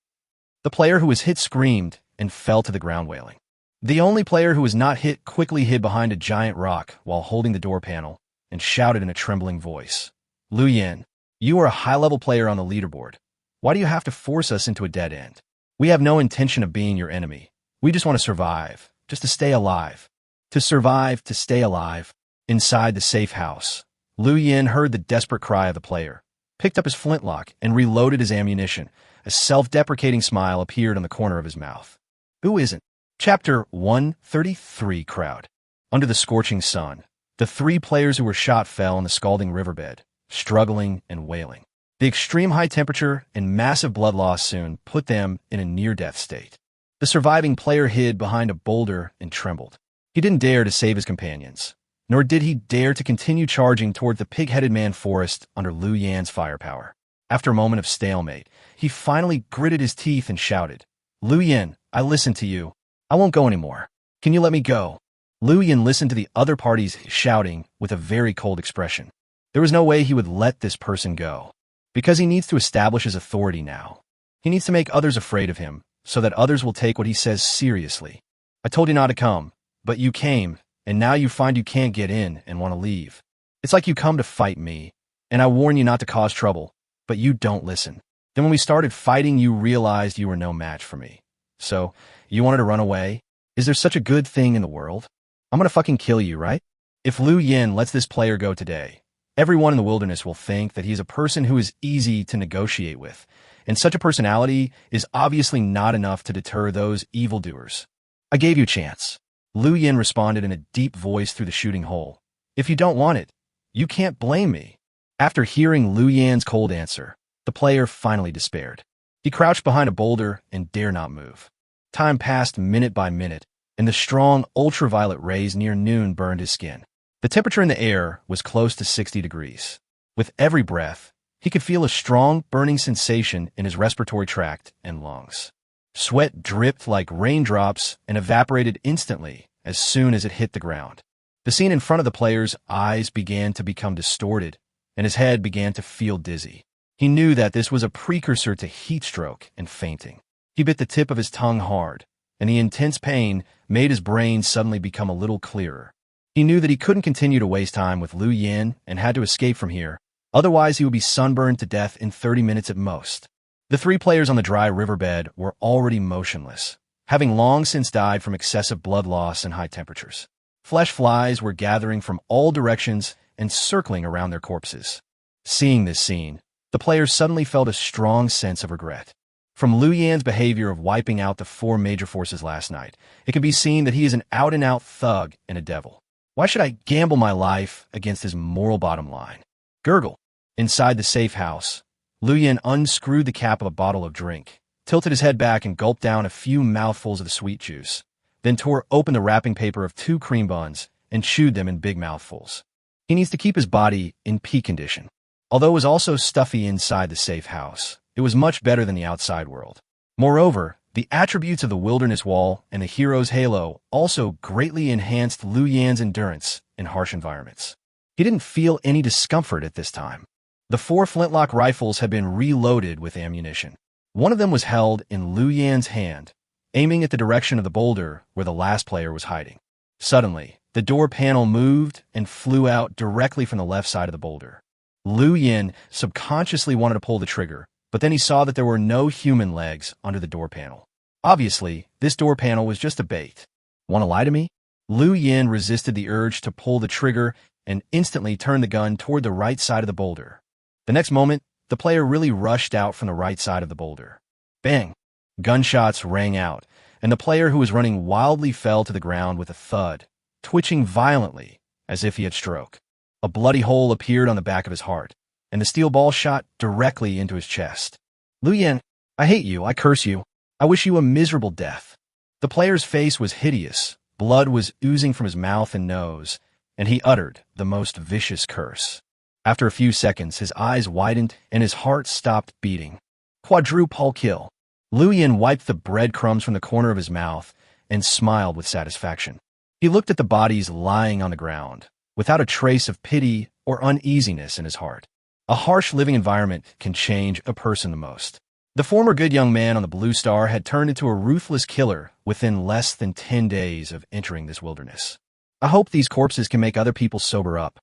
The player who was hit screamed and fell to the ground wailing. The only player who was not hit quickly hid behind a giant rock while holding the door panel and shouted in a trembling voice, "Liu Yan, you are a high-level player on the leaderboard. Why do you have to force us into a dead end? We have no intention of being your enemy. We just want to survive, just to stay alive." To survive, to stay alive. Inside the safe house, Liu Yan heard the desperate cry of the player, picked up his flintlock, and reloaded his ammunition. A self-deprecating smile appeared on the corner of his mouth. Who isn't? Chapter 133 Crowd. Under the scorching sun, the 3 players who were shot fell in the scalding riverbed, struggling and wailing. The extreme high temperature and massive blood loss soon put them in a near-death state. The surviving player hid behind a boulder and trembled. He didn't dare to save his companions, nor did he dare to continue charging toward the pig-headed man forest under Liu Yan's firepower. After a moment of stalemate, he finally gritted his teeth and shouted, "Liu Yan, I listened to you. I won't go anymore. Can you let me go?" Liu Yan listened to the other party's shouting with a very cold expression. There was no way he would let this person go, because he needs to establish his authority now. He needs to make others afraid of him, so that others will take what he says seriously. "I told you not to come, but you came, and now you find you can't get in and want to leave. It's like you come to fight me, and I warn you not to cause trouble, but you don't listen. Then when we started fighting, you realized you were no match for me. So, you wanted to run away? Is there such a good thing in the world? I'm gonna fucking kill you, right?" If Liu Yan lets this player go today, everyone in the wilderness will think that he's a person who is easy to negotiate with, and such a personality is obviously not enough to deter those evildoers. "I gave you a chance." Liu Yan responded in a deep voice through the shooting hole. "If you don't want it, you can't blame me." After hearing Liu Yan's cold answer, the player finally despaired. He crouched behind a boulder and dare not move. Time passed minute by minute, and the strong ultraviolet rays near noon burned his skin. The temperature in the air was close to 60 degrees. With every breath, he could feel a strong burning sensation in his respiratory tract and lungs. Sweat dripped like raindrops and evaporated instantly as soon as it hit the ground. The scene in front of the player's eyes began to become distorted, and his head began to feel dizzy. He knew that this was a precursor to heat stroke and fainting. He bit the tip of his tongue hard, and the intense pain made his brain suddenly become a little clearer. He knew that he couldn't continue to waste time with Liu Yan and had to escape from here, Otherwise, he would be sunburned to death in 30 minutes at most. The three players on the dry riverbed were already motionless, having long since died from excessive blood loss and high temperatures. Flesh flies were gathering from all directions and circling around their corpses. Seeing this scene, the players suddenly felt a strong sense of regret. From Liu Yan's behavior of wiping out the four major forces last night, it can be seen that he is an out-and-out thug and a devil. Why should I gamble my life against his moral bottom line? Gurgle. Inside the safe house, Liu Yan unscrewed the cap of a bottle of drink, tilted his head back and gulped down a few mouthfuls of the sweet juice, then tore open the wrapping paper of 2 cream buns and chewed them in big mouthfuls. He needs to keep his body in peak condition. Although it was also stuffy inside the safe house, it was much better than the outside world. Moreover, the attributes of the wilderness wall and the hero's halo also greatly enhanced Liu Yan's endurance in harsh environments. He didn't feel any discomfort at this time. The 4 flintlock rifles had been reloaded with ammunition. One of them was held in Liu Yan's hand, aiming at the direction of the boulder where the last player was hiding. Suddenly, the door panel moved and flew out directly from the left side of the boulder. Liu Yan subconsciously wanted to pull the trigger, but then he saw that there were no human legs under the door panel. Obviously, this door panel was just a bait. Want to lie to me? Liu Yan resisted the urge to pull the trigger and instantly turned the gun toward the right side of the boulder. The next moment, the player really rushed out from the right side of the boulder. Bang! Gunshots rang out, and the player who was running wildly fell to the ground with a thud, twitching violently as if he had stroke. A bloody hole appeared on the back of his heart, and the steel ball shot directly into his chest. Liu Yan, I hate you, I curse you. I wish you a miserable death. The player's face was hideous, blood was oozing from his mouth and nose, and he uttered the most vicious curse. After a few seconds, his eyes widened and his heart stopped beating. Quadruple kill. Liu Yan wiped the breadcrumbs from the corner of his mouth and smiled with satisfaction. He looked at the bodies lying on the ground, without a trace of pity or uneasiness in his heart. A harsh living environment can change a person the most. The former good young man on the Blue Star had turned into a ruthless killer within less than 10 days of entering this wilderness. I hope these corpses can make other people sober up.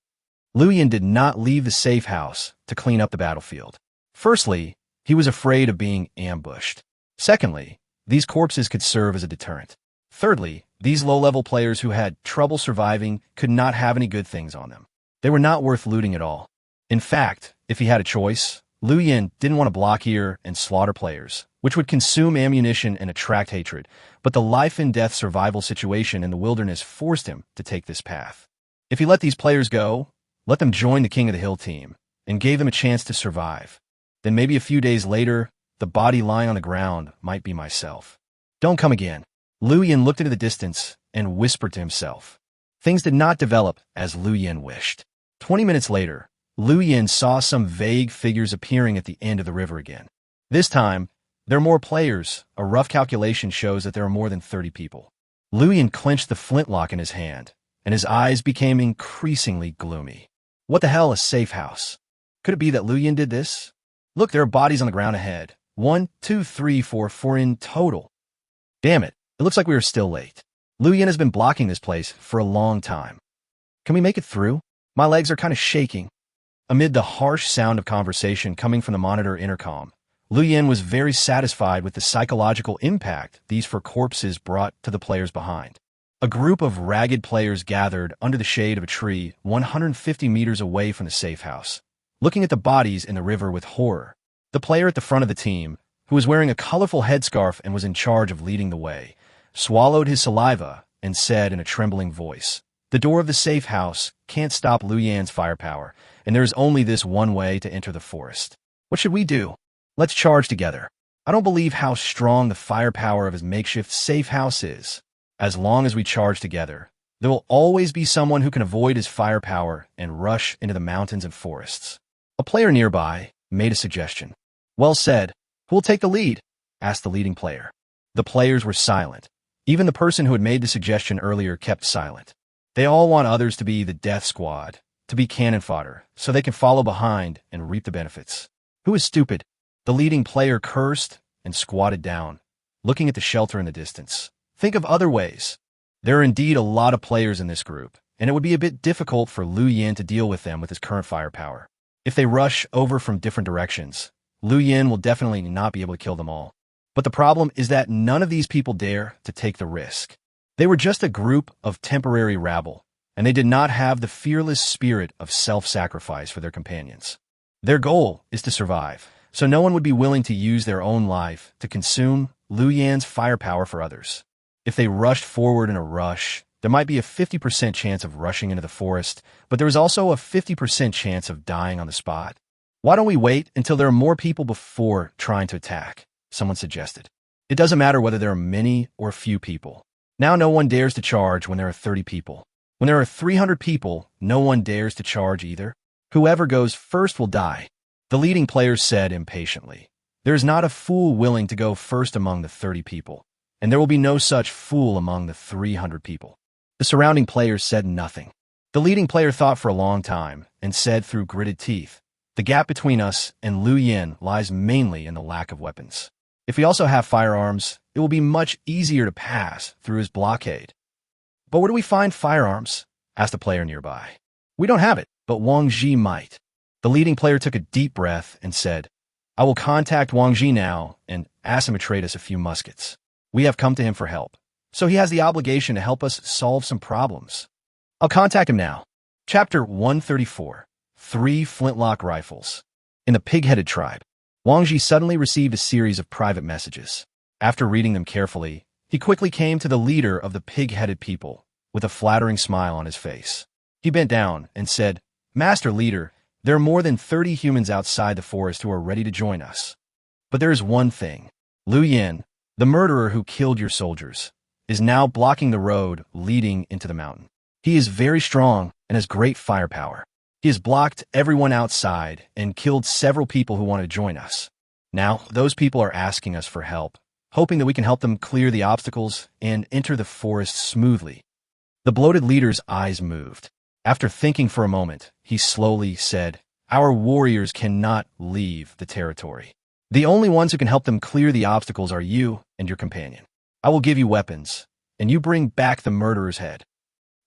Liu Yan did not leave the safe house to clean up the battlefield. Firstly, he was afraid of being ambushed. Secondly, these corpses could serve as a deterrent. Thirdly, these low-level players who had trouble surviving could not have any good things on them. They were not worth looting at all. In fact, if he had a choice, Liu Yan didn't want to block here and slaughter players, which would consume ammunition and attract hatred, but the life-and-death survival situation in the wilderness forced him to take this path. If he let these players go, let them join the King of the Hill team, and gave them a chance to survive, then maybe a few days later, the body lying on the ground might be myself. Don't come again. Liu Yan looked into the distance and whispered to himself. Things did not develop as Liu Yan wished. 20 minutes later, Liu Yan saw some vague figures appearing at the end of the river again. This time, there are more players. A rough calculation shows that there are more than 30 people. Liu Yan clenched the flintlock in his hand, and his eyes became increasingly gloomy. What the hell, a safe house? Could it be that Liu Yan did this? Look, there are bodies on the ground ahead. 1, 2, 3, 4, 4 in total. Damn it, it looks like we are still late. Liu Yan has been blocking this place for a long time. Can we make it through? My legs are kind of shaking. Amid the harsh sound of conversation coming from the monitor intercom, Liu Yan was very satisfied with the psychological impact these 4 corpses brought to the players behind. A group of ragged players gathered under the shade of a tree 150 meters away from the safe house, looking at the bodies in the river with horror. The player at the front of the team, who was wearing a colorful headscarf and was in charge of leading the way, swallowed his saliva and said in a trembling voice, "The door of the safe house can't stop Liu Yan's firepower, and there is only this one way to enter the forest. What should we do? Let's charge together. I don't believe how strong the firepower of his makeshift safe house is. As long as we charge together, there will always be someone who can avoid his firepower and rush into the mountains and forests." A player nearby made a suggestion. "Well said. Who will take the lead?" asked the leading player. The players were silent. Even the person who had made the suggestion earlier kept silent. They all want others to be the death squad, to be cannon fodder, so they can follow behind and reap the benefits. Who is stupid? The leading player cursed and squatted down, looking at the shelter in the distance. Think of other ways. There are indeed a lot of players in this group, and it would be a bit difficult for Liu Yan to deal with them with his current firepower. If they rush over from different directions, Lu Yin will definitely not be able to kill them all. But the problem is that none of these people dare to take the risk. They were just a group of temporary rabble, and they did not have the fearless spirit of self-sacrifice for their companions. Their goal is to survive, so no one would be willing to use their own life to consume Lu Yan's firepower for others. If they rushed forward in a rush, there might be a 50% chance of rushing into the forest, but there is also a 50% chance of dying on the spot. Why don't we wait until there are more people before trying to attack? Someone suggested. It doesn't matter whether there are many or few people. Now no one dares to charge when there are 30 people. When there are 300 people, no one dares to charge either. Whoever goes first will die. The leading players said impatiently. There is not a fool willing to go first among the 30 people, and there will be no such fool among the 300 people. The surrounding players said nothing. The leading player thought for a long time and said through gritted teeth, "The gap between us and Lu Yin lies mainly in the lack of weapons. If we also have firearms, it will be much easier to pass through his blockade." "But where do we find firearms?" asked a player nearby. "We don't have it, but Wang Ji might." The leading player took a deep breath and said, "I will contact Wang Ji now and ask him to trade us a few muskets. We have come to him for help, so he has the obligation to help us solve some problems. I'll contact him now." Chapter 134. 3 Flintlock Rifles. In the pig-headed tribe, Wang Ji suddenly received a series of private messages. After reading them carefully, he quickly came to the leader of the pig-headed people, with a flattering smile on his face. He bent down and said, "Master Leader, there are more than 30 humans outside the forest who are ready to join us. But there is one thing. Lu Yin, the murderer who killed your soldiers, is now blocking the road leading into the mountain. He is very strong and has great firepower. He has blocked everyone outside and killed several people who wanted to join us. Now, those people are asking us for help, hoping that we can help them clear the obstacles and enter the forest smoothly." The bloated leader's eyes moved. After thinking for a moment, he slowly said, "Our warriors cannot leave the territory. The only ones who can help them clear the obstacles are you and your companion. I will give you weapons, and you bring back the murderer's head."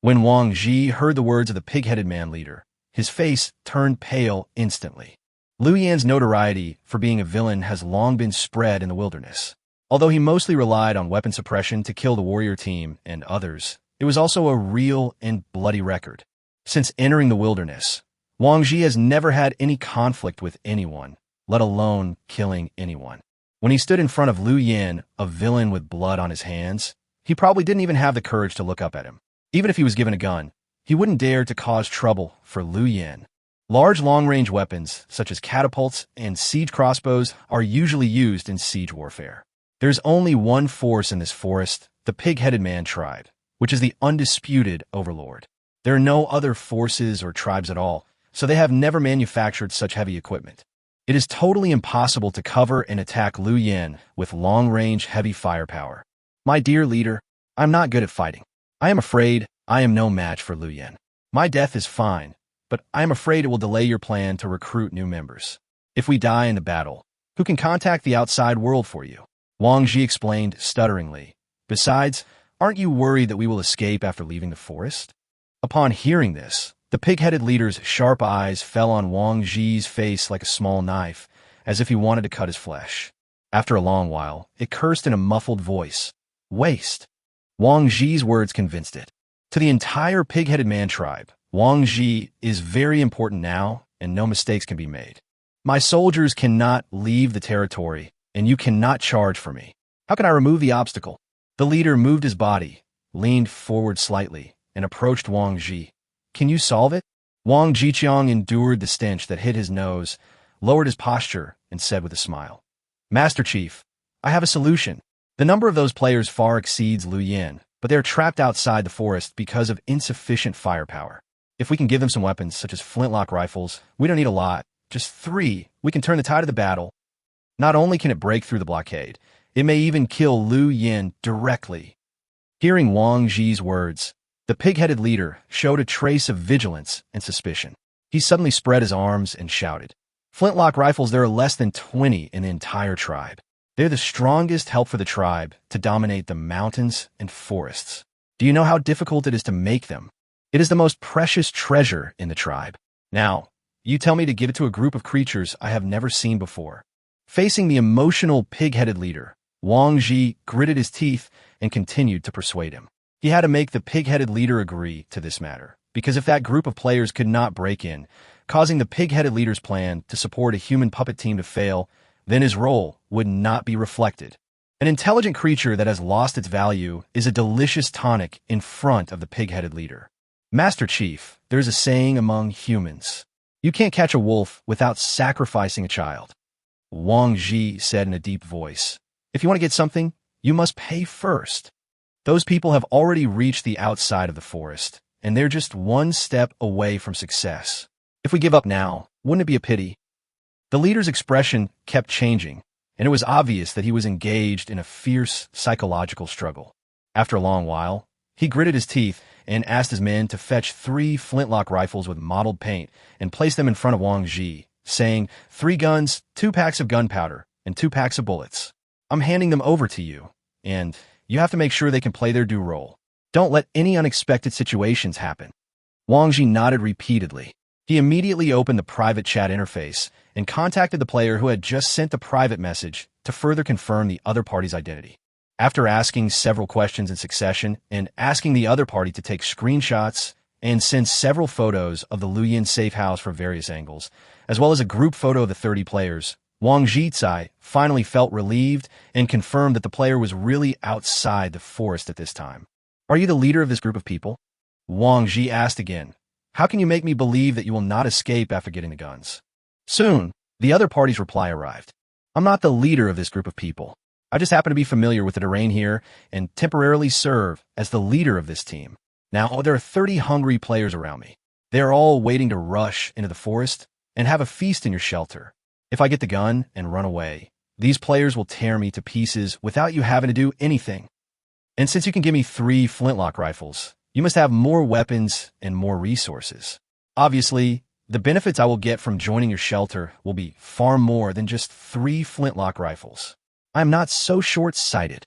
When Wang Ji heard the words of the pig-headed man leader, his face turned pale instantly. Lu Yan's notoriety for being a villain has long been spread in the wilderness. Although he mostly relied on weapon suppression to kill the warrior team and others, it was also a real and bloody record. Since entering the wilderness, Wang Ji has never had any conflict with anyone, let alone killing anyone. When he stood in front of Lu Yin, a villain with blood on his hands, he probably didn't even have the courage to look up at him. Even if he was given a gun, he wouldn't dare to cause trouble for Lu Yin. Large long-range weapons, such as catapults and siege crossbows, are usually used in siege warfare. There's only one force in this forest, the pig-headed man tribe, which is the undisputed overlord. There are no other forces or tribes at all, so they have never manufactured such heavy equipment. It is totally impossible to cover and attack Lu Yin with long-range heavy firepower. My dear leader, I'm not good at fighting. I am afraid I am no match for Lu Yin. My death is fine, but I am afraid it will delay your plan to recruit new members. If we die in the battle, who can contact the outside world for you?" Wang Ji explained stutteringly. "Besides, aren't you worried that we will escape after leaving the forest?" Upon hearing this, the pig-headed leader's sharp eyes fell on Wang Ji's face like a small knife, as if he wanted to cut his flesh. After a long while, it cursed in a muffled voice, "Waste." Wang Ji's words convinced it. To the entire pig-headed man tribe, Wang Ji is very important now, and no mistakes can be made. "My soldiers cannot leave the territory, and you cannot charge for me. How can I remove the obstacle?" The leader moved his body, leaned forward slightly, and approached Wang Ji. "Can you solve it?" Wang Jiqiang endured the stench that hit his nose, lowered his posture, and said with a smile, "Master Chief, I have a solution. The number of those players far exceeds Lu Yin, but they are trapped outside the forest because of insufficient firepower. If we can give them some weapons, such as flintlock rifles, we don't need a lot, just 3, we can turn the tide of the battle. Not only can it break through the blockade, it may even kill Lu Yin directly." Hearing Wang Ji's words, the pig-headed leader showed a trace of vigilance and suspicion. He suddenly spread his arms and shouted, "Flintlock rifles, there are less than 20 in the entire tribe. They're the strongest help for the tribe to dominate the mountains and forests. Do you know how difficult it is to make them? It is the most precious treasure in the tribe. Now, You tell me to give it to a group of creatures I have never seen before. Facing the emotional pig-headed leader, Wang Ji gritted his teeth and continued to persuade him. He had to make the pig-headed leader agree to this matter, because if that group of players could not break in, causing the pig-headed leader's plan to support a human puppet team to fail, then his role would not be reflected. An intelligent creature that has lost its value is a delicious tonic in front of the pig-headed leader. Master Chief, there's a saying among humans. You can't catch a wolf without sacrificing a child. Wang Ji said in a deep voice. If you want to get something, you must pay first. Those people have already reached the outside of the forest, and they're just one step away from success. If we give up now, wouldn't it be a pity? The leader's expression kept changing, and it was obvious that he was engaged in a fierce psychological struggle. After a long while, he gritted his teeth and asked his men to fetch 3 flintlock rifles with mottled paint and place them in front of Wang Ji, saying, 3 guns, 2 packs of gunpowder, and 2 packs of bullets. I'm handing them over to you, and you have to make sure they can play their due role. Don't let any unexpected situations happen. Wang Ji nodded repeatedly. He immediately opened the private chat interface and contacted the player who had just sent the private message to further confirm the other party's identity. After asking several questions in succession and asking the other party to take screenshots and send several photos of the Luyin safe house from various angles, as well as a group photo of the 30 players, Wang Jizai finally felt relieved and confirmed that the player was really outside the forest at this time. Are you the leader of this group of people? Wang Ji asked again. How can you make me believe that you will not escape after getting the guns? Soon, the other party's reply arrived. I'm not the leader of this group of people. I just happen to be familiar with the terrain here and temporarily serve as the leader of this team. Now, there are 30 hungry players around me. They are all waiting to rush into the forest and have a feast in your shelter. If I get the gun and run away, these players will tear me to pieces without you having to do anything. And since you can give me 3 flintlock rifles, you must have more weapons and more resources. Obviously, the benefits I will get from joining your shelter will be far more than just 3 flintlock rifles. I am not so short-sighted.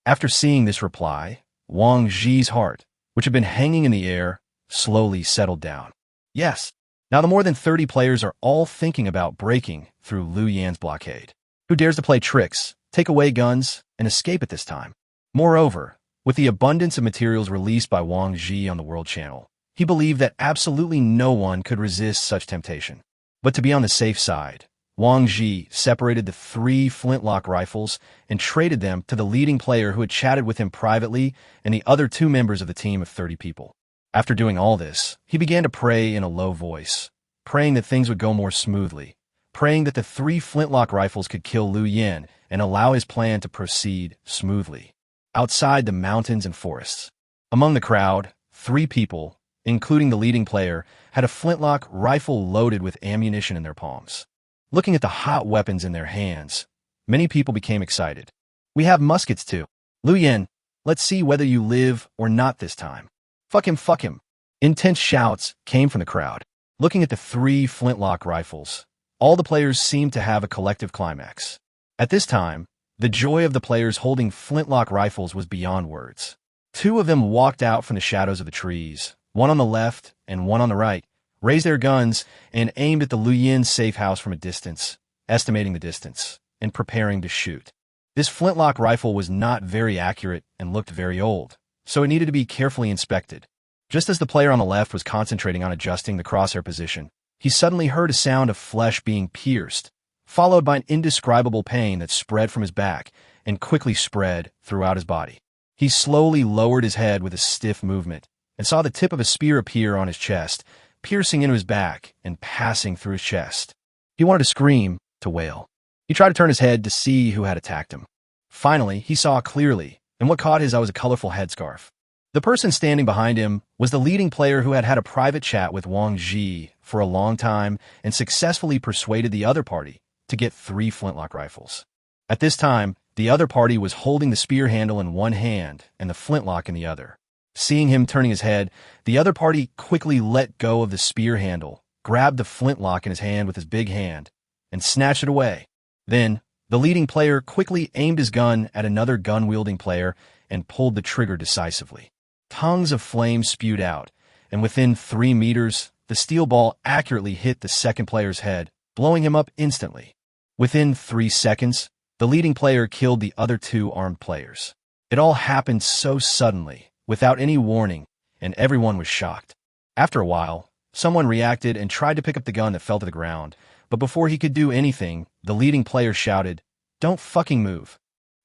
After seeing this reply, Wang Ji's heart, which had been hanging in the air, slowly settled down. Yes, now the more than 30 players are all thinking about breaking through Liu Yan's blockade. Who dares to play tricks, take away guns, and escape at this time? Moreover, with the abundance of materials released by Wang Ji on the World Channel, he believed that absolutely no one could resist such temptation. But to be on the safe side, Wang Ji separated the 3 flintlock rifles and traded them to the leading player who had chatted with him privately and the other 2 members of the team of 30 people. After doing all this, he began to pray in a low voice, praying that things would go more smoothly, praying that the 3 flintlock rifles could kill Liu Yan and allow his plan to proceed smoothly. Outside the mountains and forests, among the crowd, 3 people, including the leading player, had a flintlock rifle loaded with ammunition in their palms. Looking at the hot weapons in their hands, many people became excited. We have muskets too. Liu Yan, let's see whether you live or not this time. Fuck him, fuck him. Intense shouts came from the crowd. Looking at the 3 flintlock rifles, all the players seemed to have a collective climax. At this time, the joy of the players holding flintlock rifles was beyond words. 2 of them walked out from the shadows of the trees, one on the left and one on the right, raised their guns and aimed at the Liu Yin safe house from a distance, estimating the distance, and preparing to shoot. This flintlock rifle was not very accurate and looked very old, so it needed to be carefully inspected. Just as the player on the left was concentrating on adjusting the crosshair position, he suddenly heard a sound of flesh being pierced, followed by an indescribable pain that spread from his back and quickly spread throughout his body. He slowly lowered his head with a stiff movement and saw the tip of a spear appear on his chest, piercing into his back and passing through his chest. He wanted to scream, to wail. He tried to turn his head to see who had attacked him. Finally, he saw clearly, and what caught his eye was a colorful headscarf. The person standing behind him was the leading player who had had a private chat with Wang Ji for a long time and successfully persuaded the other party to get 3 flintlock rifles. At this time, the other party was holding the spear handle in one hand and the flintlock in the other. Seeing him turning his head, the other party quickly let go of the spear handle, grabbed the flintlock in his hand with his big hand, and snatched it away. Then, the leading player quickly aimed his gun at another gun-wielding player and pulled the trigger decisively. Tongues of flame spewed out, and within 3 meters, the steel ball accurately hit the second player's head, blowing him up instantly. Within 3 seconds, the leading player killed the other 2 armed players. It all happened so suddenly, without any warning, and everyone was shocked. After a while, someone reacted and tried to pick up the gun that fell to the ground, but before he could do anything, the leading player shouted, "Don't fucking move."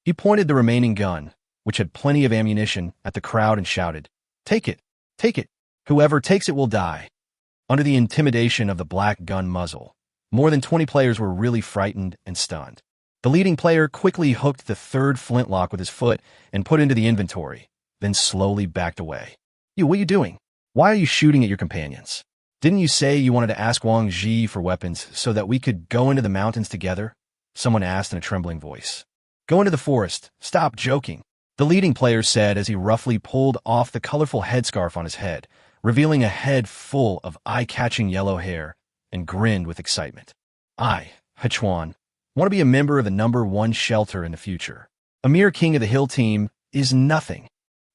He pointed the remaining gun, which had plenty of ammunition, at the crowd and shouted, "Take it! Take it! Whoever takes it will die." Under the intimidation of the black gun muzzle, more than 20 players were really frightened and stunned. The leading player quickly hooked the third flintlock with his foot and put into the inventory, then slowly backed away. "You, what are you doing? Why are you shooting at your companions? Didn't you say you wanted to ask Wang Ji for weapons so that we could go into the mountains together?" Someone asked in a trembling voice. "Go into the forest. Stop joking," the leading player said as he roughly pulled off the colorful headscarf on his head, revealing a head full of eye-catching yellow hair, and grinned with excitement. "I, Hechuan, want to be a member of the #1 shelter in the future. A mere king of the hill team is nothing."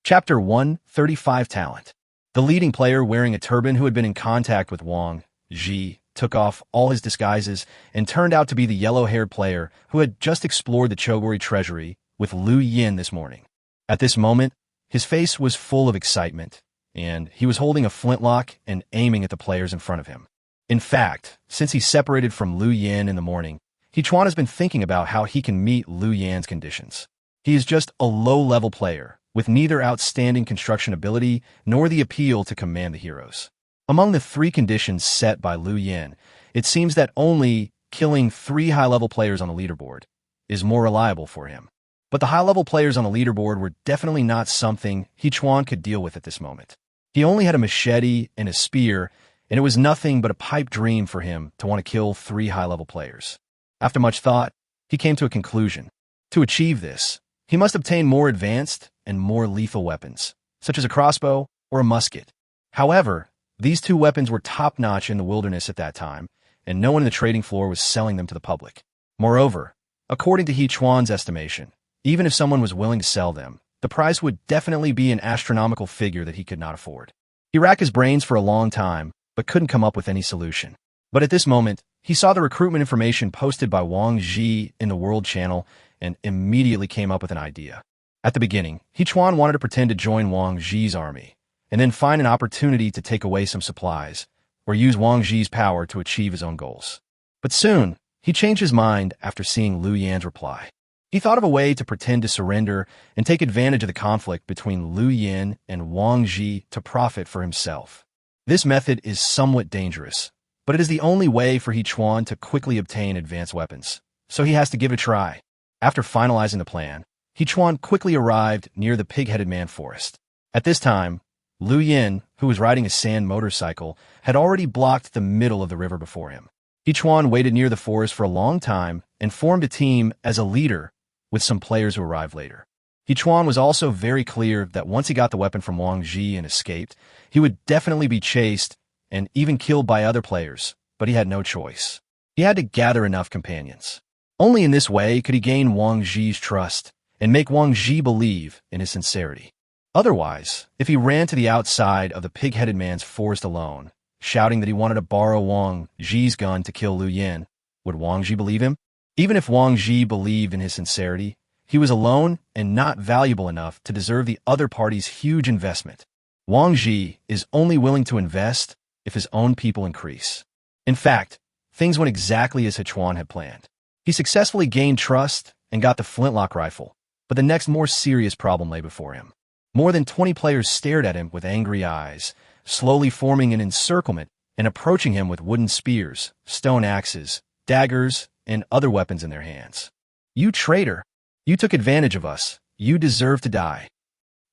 Chapter 1, 35 Talent. The leading player, wearing a turban who had been in contact with Wang Ji, took off all his disguises and turned out to be the yellow-haired player who had just explored the Chogori treasury with Lu Yin this morning. At this moment, his face was full of excitement, and he was holding a flintlock and aiming at the players in front of him. In fact, since he separated from Lu Yin in the morning, Hechuan has been thinking about how he can meet Lu Yan's conditions. He is just a low-level player, with neither outstanding construction ability nor the appeal to command the heroes. Among the 3 conditions set by Lu Yin, it seems that only killing 3 high-level players on the leaderboard is more reliable for him. But the high-level players on the leaderboard were definitely not something Hechuan could deal with at this moment. He only had a machete and a spear, and it was nothing but a pipe dream for him to want to kill 3 high-level players. After much thought, he came to a conclusion. To achieve this, he must obtain more advanced and more lethal weapons, such as a crossbow or a musket. However, these 2 weapons were top-notch in the wilderness at that time, and no one in the trading floor was selling them to the public. Moreover, according to Hechuan's estimation, even if someone was willing to sell them, the price would definitely be an astronomical figure that he could not afford. He racked his brains for a long time, but couldn't come up with any solution. But at this moment, he saw the recruitment information posted by Wang Ji in the World Channel and immediately came up with an idea. At the beginning, Hechuan wanted to pretend to join Wang Ji's army, and then find an opportunity to take away some supplies, or use Wang Ji's power to achieve his own goals. But soon, he changed his mind after seeing Lu Yan's reply. He thought of a way to pretend to surrender and take advantage of the conflict between Lu Yin and Wang Ji to profit for himself. This method is somewhat dangerous, but it is the only way for Hechuan to quickly obtain advanced weapons, so he has to give it a try. After finalizing the plan, Hechuan quickly arrived near the pig-headed man forest. At this time, Lu Yin, who was riding a sand motorcycle, had already blocked the middle of the river before him. Hechuan waited near the forest for a long time and formed a team as a leader with some players who arrived later. Hechuan was also very clear that once he got the weapon from Wang Ji and escaped, he would definitely be chased and even killed by other players, but he had no choice. He had to gather enough companions. Only in this way could he gain Wang Ji's trust and make Wang Ji believe in his sincerity. Otherwise, if he ran to the outside of the pig-headed man's forest alone, shouting that he wanted to borrow Wang Ji's gun to kill Lu Yin, would Wang Ji believe him? Even if Wang Ji believed in his sincerity, he was alone and not valuable enough to deserve the other party's huge investment. Wang Ji is only willing to invest if his own people increase. In fact, things went exactly as Hechuan had planned. He successfully gained trust and got the flintlock rifle, but the next more serious problem lay before him. More than 20 players stared at him with angry eyes, slowly forming an encirclement and approaching him with wooden spears, stone axes, daggers, and other weapons in their hands. "You traitor! You took advantage of us. You deserve to die.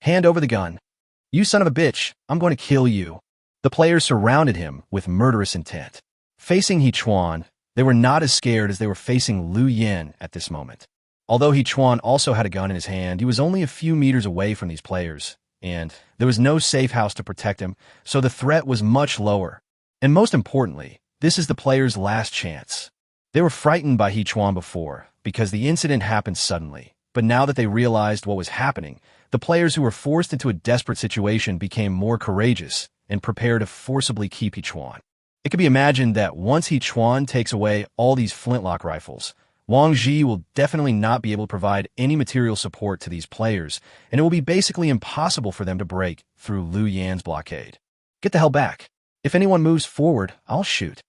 Hand over the gun. You son of a bitch, I'm going to kill you." The players surrounded him with murderous intent. Facing Hechuan, they were not as scared as they were facing Lu Yin at this moment. Although Hechuan also had a gun in his hand, he was only a few meters away from these players, and there was no safe house to protect him, so the threat was much lower. And most importantly, this is the players' last chance. They were frightened by Hechuan before, because the incident happened suddenly, but now that they realized what was happening, the players who were forced into a desperate situation became more courageous and prepared to forcibly keep Hechuan. It can be imagined that once He Chuan takes away all these flintlock rifles, Wang Ji will definitely not be able to provide any material support to these players, and it will be basically impossible for them to break through Liu Yan's blockade. Get the hell back. If anyone moves forward, I'll shoot.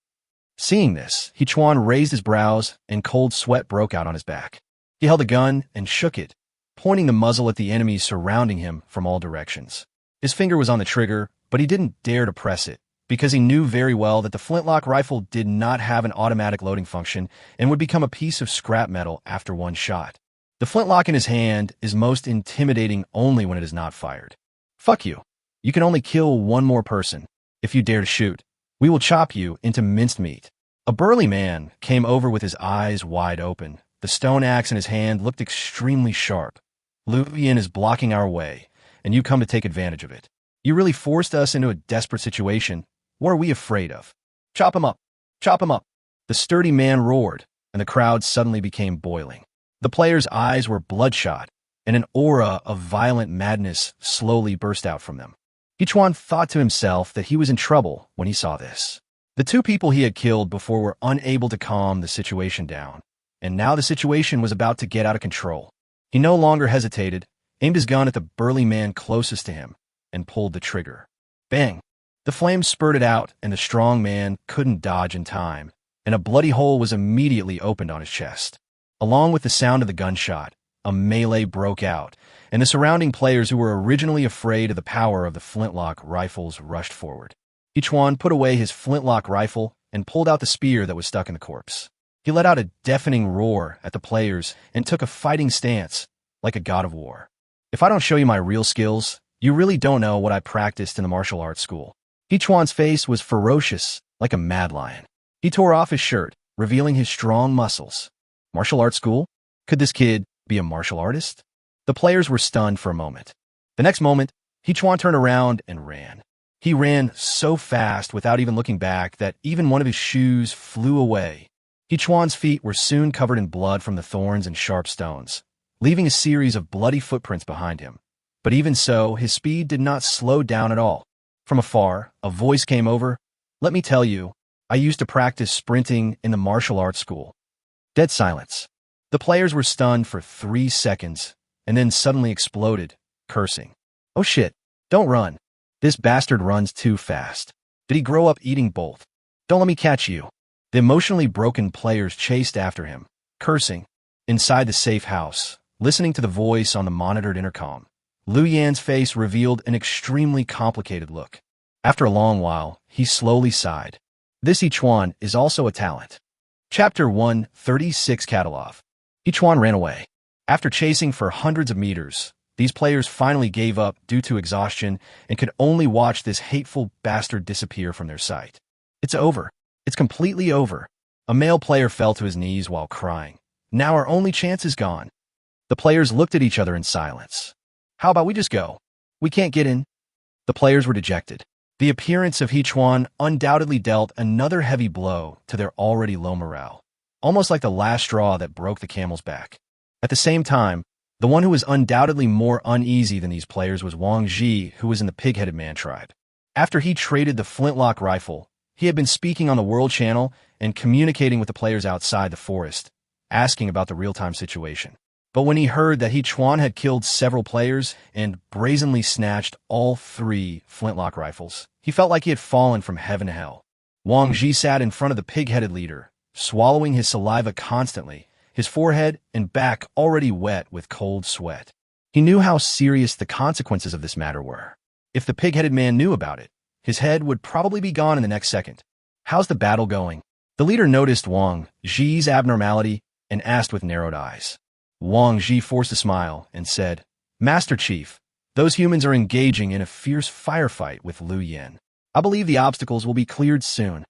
Seeing this, He Chuan raised his brows and cold sweat broke out on his back. He held a gun and shook it, pointing the muzzle at the enemies surrounding him from all directions. His finger was on the trigger, but he didn't dare to press it, because he knew very well that the flintlock rifle did not have an automatic loading function and would become a piece of scrap metal after one shot. The flintlock in his hand is most intimidating only when it is not fired. Fuck you. You can only kill one more person. If you dare to shoot, we will chop you into minced meat. A burly man came over with his eyes wide open. The stone axe in his hand looked extremely sharp. Liu Yan is blocking our way, and you come to take advantage of it. You really forced us into a desperate situation. What are we afraid of? Chop him up! Chop him up! The sturdy man roared, and the crowd suddenly became boiling. The players' eyes were bloodshot, and an aura of violent madness slowly burst out from them. He Chuan thought to himself that he was in trouble when he saw this. The two people he had killed before were unable to calm the situation down, and now the situation was about to get out of control. He no longer hesitated, aimed his gun at the burly man closest to him, and pulled the trigger. Bang! The flames spurted out, and the strong man couldn't dodge in time, and a bloody hole was immediately opened on his chest. Along with the sound of the gunshot, a melee broke out, and the surrounding players who were originally afraid of the power of the flintlock rifles rushed forward. He Chuan put away his flintlock rifle and pulled out the spear that was stuck in the corpse. He let out a deafening roar at the players and took a fighting stance, like a god of war. If I don't show you my real skills, you really don't know what I practiced in the martial arts school. He Chuan's face was ferocious, like a mad lion. He tore off his shirt, revealing his strong muscles. Martial arts school? Could this kid be a martial artist? The players were stunned for a moment. The next moment, He Chuan turned around and ran. He ran so fast without even looking back that even one of his shoes flew away. He Chuan's feet were soon covered in blood from the thorns and sharp stones, leaving a series of bloody footprints behind him. But even so, his speed did not slow down at all. From afar, a voice came over. Let me tell you, I used to practice sprinting in the martial arts school. Dead silence. The players were stunned for 3 seconds, and then suddenly exploded, cursing. Oh shit, don't run. This bastard runs too fast. Did he grow up eating both? Don't let me catch you. The emotionally broken players chased after him, cursing. Inside the safe house, listening to the voice on the monitored intercom, Liu Yan's face revealed an extremely complicated look. After a long while, he slowly sighed. This He Chuan is also a talent. Chapter 136 Catalog. He Chuan ran away. After chasing for hundreds of meters, these players finally gave up due to exhaustion and could only watch this hateful bastard disappear from their sight. It's over. It's completely over. A male player fell to his knees while crying. Now our only chance is gone. The players looked at each other in silence. How about we just go? We can't get in. The players were dejected. The appearance of He Chuan undoubtedly dealt another heavy blow to their already low morale, almost like the last straw that broke the camel's back. At the same time, the one who was undoubtedly more uneasy than these players was Wang Ji, who was in the pig-headed man tribe. After he traded the flintlock rifle, he had been speaking on the World Channel and communicating with the players outside the forest, asking about the real-time situation. But when he heard that He Chuan had killed several players and brazenly snatched all 3 flintlock rifles, he felt like he had fallen from heaven to hell. Wang Ji sat in front of the pig-headed leader, swallowing his saliva constantly, his forehead and back already wet with cold sweat. He knew how serious the consequences of this matter were. If the pig-headed man knew about it, his head would probably be gone in the next second. How's the battle going? The leader noticed Wang Ji's abnormality and asked with narrowed eyes. Wang Ji forced a smile and said, Master Chief, those humans are engaging in a fierce firefight with Liu Yan. I believe the obstacles will be cleared soon.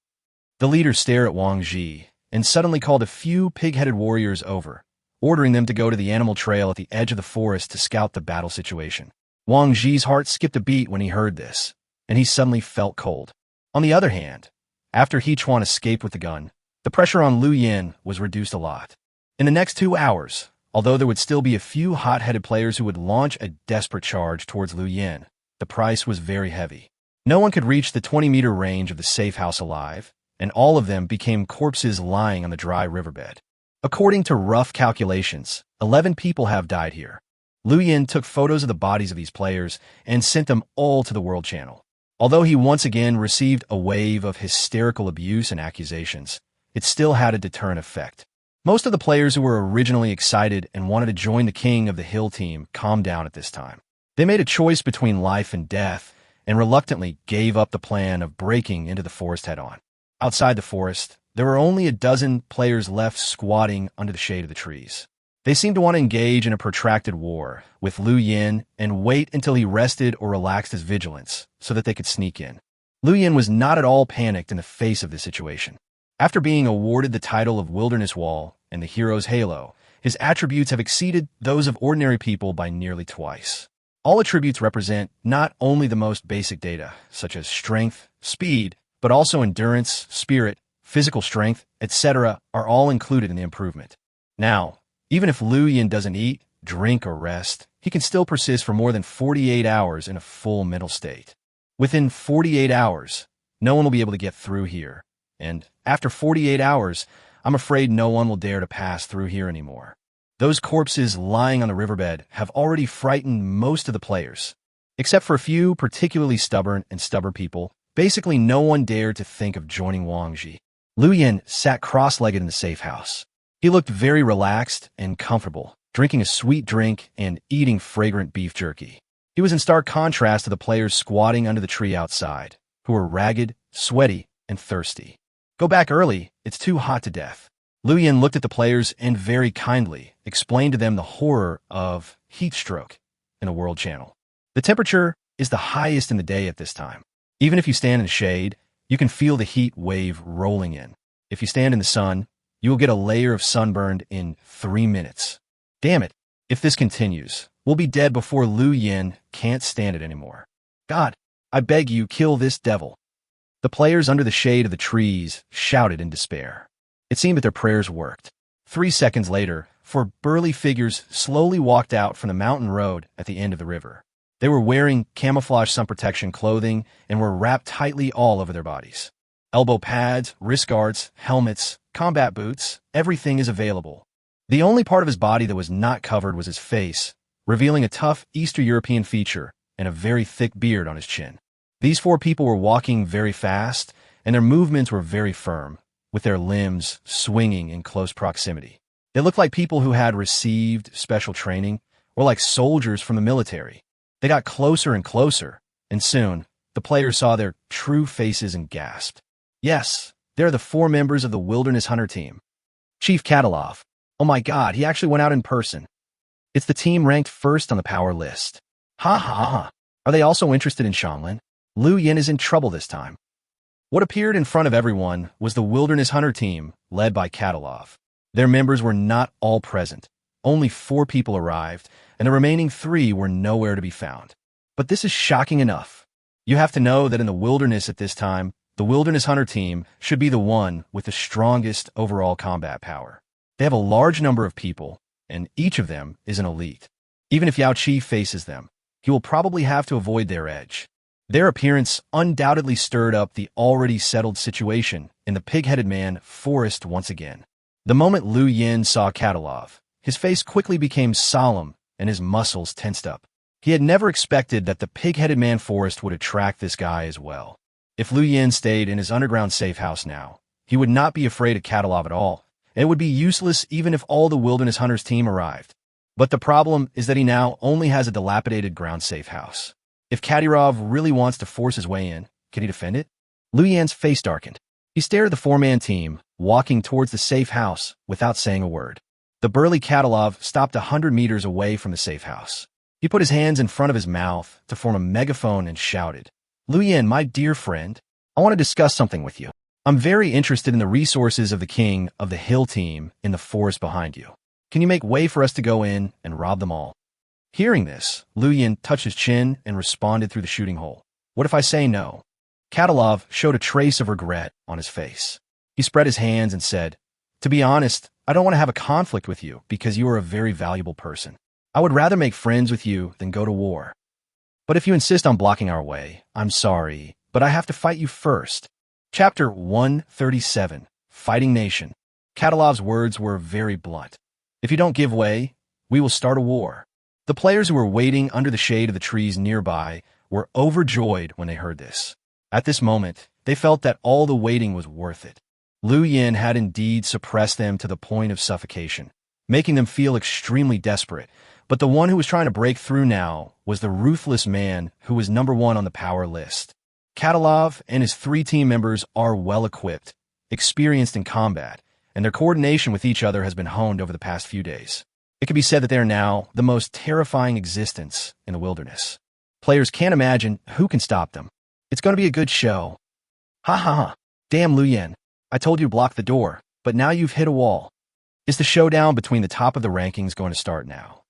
The leader stared at Wang Ji and suddenly called a few pig-headed warriors over, ordering them to go to the animal trail at the edge of the forest to scout the battle situation. Wang Ji's heart skipped a beat when he heard this, and he suddenly felt cold. On the other hand, after He Chuan escaped with the gun, the pressure on Liu Yan was reduced a lot. In the next 2 hours, although there would still be a few hot-headed players who would launch a desperate charge towards Liu Yan, the price was very heavy. No one could reach the 20-meter range of the safe house alive, and all of them became corpses lying on the dry riverbed. According to rough calculations, 11 people have died here. Liu Yin took photos of the bodies of these players and sent them all to the World Channel. Although he once again received a wave of hysterical abuse and accusations, it still had a deterrent effect. Most of the players who were originally excited and wanted to join the King of the Hill team calmed down at this time. They made a choice between life and death and reluctantly gave up the plan of breaking into the forest head-on. Outside the forest, there were only a dozen players left squatting under the shade of the trees. They seemed to want to engage in a protracted war with Liu Yin and wait until he rested or relaxed his vigilance so that they could sneak in. Liu Yin was not at all panicked in the face of this situation. After being awarded the title of Wilderness Wall and the Hero's Halo, his attributes have exceeded those of ordinary people by nearly twice. All attributes represent not only the most basic data, such as strength, speed, but also endurance, spirit, physical strength, etc., are all included in the improvement. Now, even if Liu Yin doesn't eat, drink, or rest, he can still persist for more than 48 hours in a full mental state. Within 48 hours, no one will be able to get through here. And after 48 hours, I'm afraid no one will dare to pass through here anymore. Those corpses lying on the riverbed have already frightened most of the players. Except for a few particularly stubborn people, basically no one dared to think of joining Wang Ji. Liu Yin sat cross-legged in the safe house. He looked very relaxed and comfortable, drinking a sweet drink and eating fragrant beef jerky. He was in stark contrast to the players squatting under the tree outside, who were ragged, sweaty, and thirsty. Go back early, it's too hot to death. Liu Yin looked at the players and very kindly explained to them the horror of heat stroke in the World Channel. The temperature is the highest in the day at this time. Even if you stand in the shade, you can feel the heat wave rolling in. If you stand in the sun, you will get a layer of sunburn in 3 minutes. Damn it, if this continues, we'll be dead before Liu Yin can't stand it anymore. God, I beg you, kill this devil. The players under the shade of the trees shouted in despair. It seemed that their prayers worked. 3 seconds later, 4 burly figures slowly walked out from the mountain road at the end of the river. They were wearing camouflage sun protection clothing and were wrapped tightly all over their bodies. Elbow pads, wrist guards, helmets, combat boots, everything is available. The only part of his body that was not covered was his face, revealing a tough Eastern European feature and a very thick beard on his chin. These 4 people were walking very fast, and their movements were very firm, with their limbs swinging in close proximity. They looked like people who had received special training, or like soldiers from the military. They got closer and closer, and soon, the players saw their true faces and gasped. Yes, they're the 4 members of the Wilderness Hunter team. Chief Katalov. Oh my god, he actually went out in person. It's the team ranked first on the power list. Ha ha ha. Are they also interested in Xianglin? Liu Yin is in trouble this time. What appeared in front of everyone was the Wilderness Hunter team, led by Katalov. Their members were not all present. Only 4 people arrived, and the remaining 3 were nowhere to be found. But this is shocking enough. You have to know that in the wilderness at this time, the Wilderness Hunter team should be the one with the strongest overall combat power. They have a large number of people, and each of them is an elite. Even if Yao Qi faces them, he will probably have to avoid their edge. Their appearance undoubtedly stirred up the already settled situation in the pig-headed man forest once again. The moment Liu Yin saw Katalov, his face quickly became solemn and his muscles tensed up. He had never expected that the pig-headed man forest would attract this guy as well. If Liu Yin stayed in his underground safe house now, he would not be afraid of Katalov at all, and it would be useless even if all the Wilderness Hunters team arrived. But the problem is that he now only has a dilapidated ground safe house. If Kadyrov really wants to force his way in, can he defend it? Liu Yan's face darkened. He stared at the 4-man team, walking towards the safe house without saying a word. The burly Katalov stopped 100 meters away from the safe house. He put his hands in front of his mouth to form a megaphone and shouted, "Liu Yin, my dear friend, I want to discuss something with you. I'm very interested in the resources of the King of the Hill team in the forest behind you. Can you make way for us to go in and rob them all?" Hearing this, Liu Yin touched his chin and responded through the shooting hole. "What if I say no?" Katalov showed a trace of regret on his face. He spread his hands and said, "To be honest, I don't want to have a conflict with you because you are a very valuable person. I would rather make friends with you than go to war. But if you insist on blocking our way, I'm sorry, but I have to fight you first." Chapter 137, Fighting Nation. Katalov's words were very blunt. If you don't give way, we will start a war. The players who were waiting under the shade of the trees nearby were overjoyed when they heard this. At this moment, they felt that all the waiting was worth it. Liu Yin had indeed suppressed them to the point of suffocation, making them feel extremely desperate. But the one who was trying to break through now was the ruthless man who was #1 on the power list. Katalov and his 3 team members are well-equipped, experienced in combat, and their coordination with each other has been honed over the past few days. It can be said that they are now the most terrifying existence in the wilderness. Players can't imagine who can stop them. It's going to be a good show. Ha ha ha. Damn, Liu Yin. I told you to block the door, but now you've hit a wall. Is the showdown between the top of the rankings going to start now?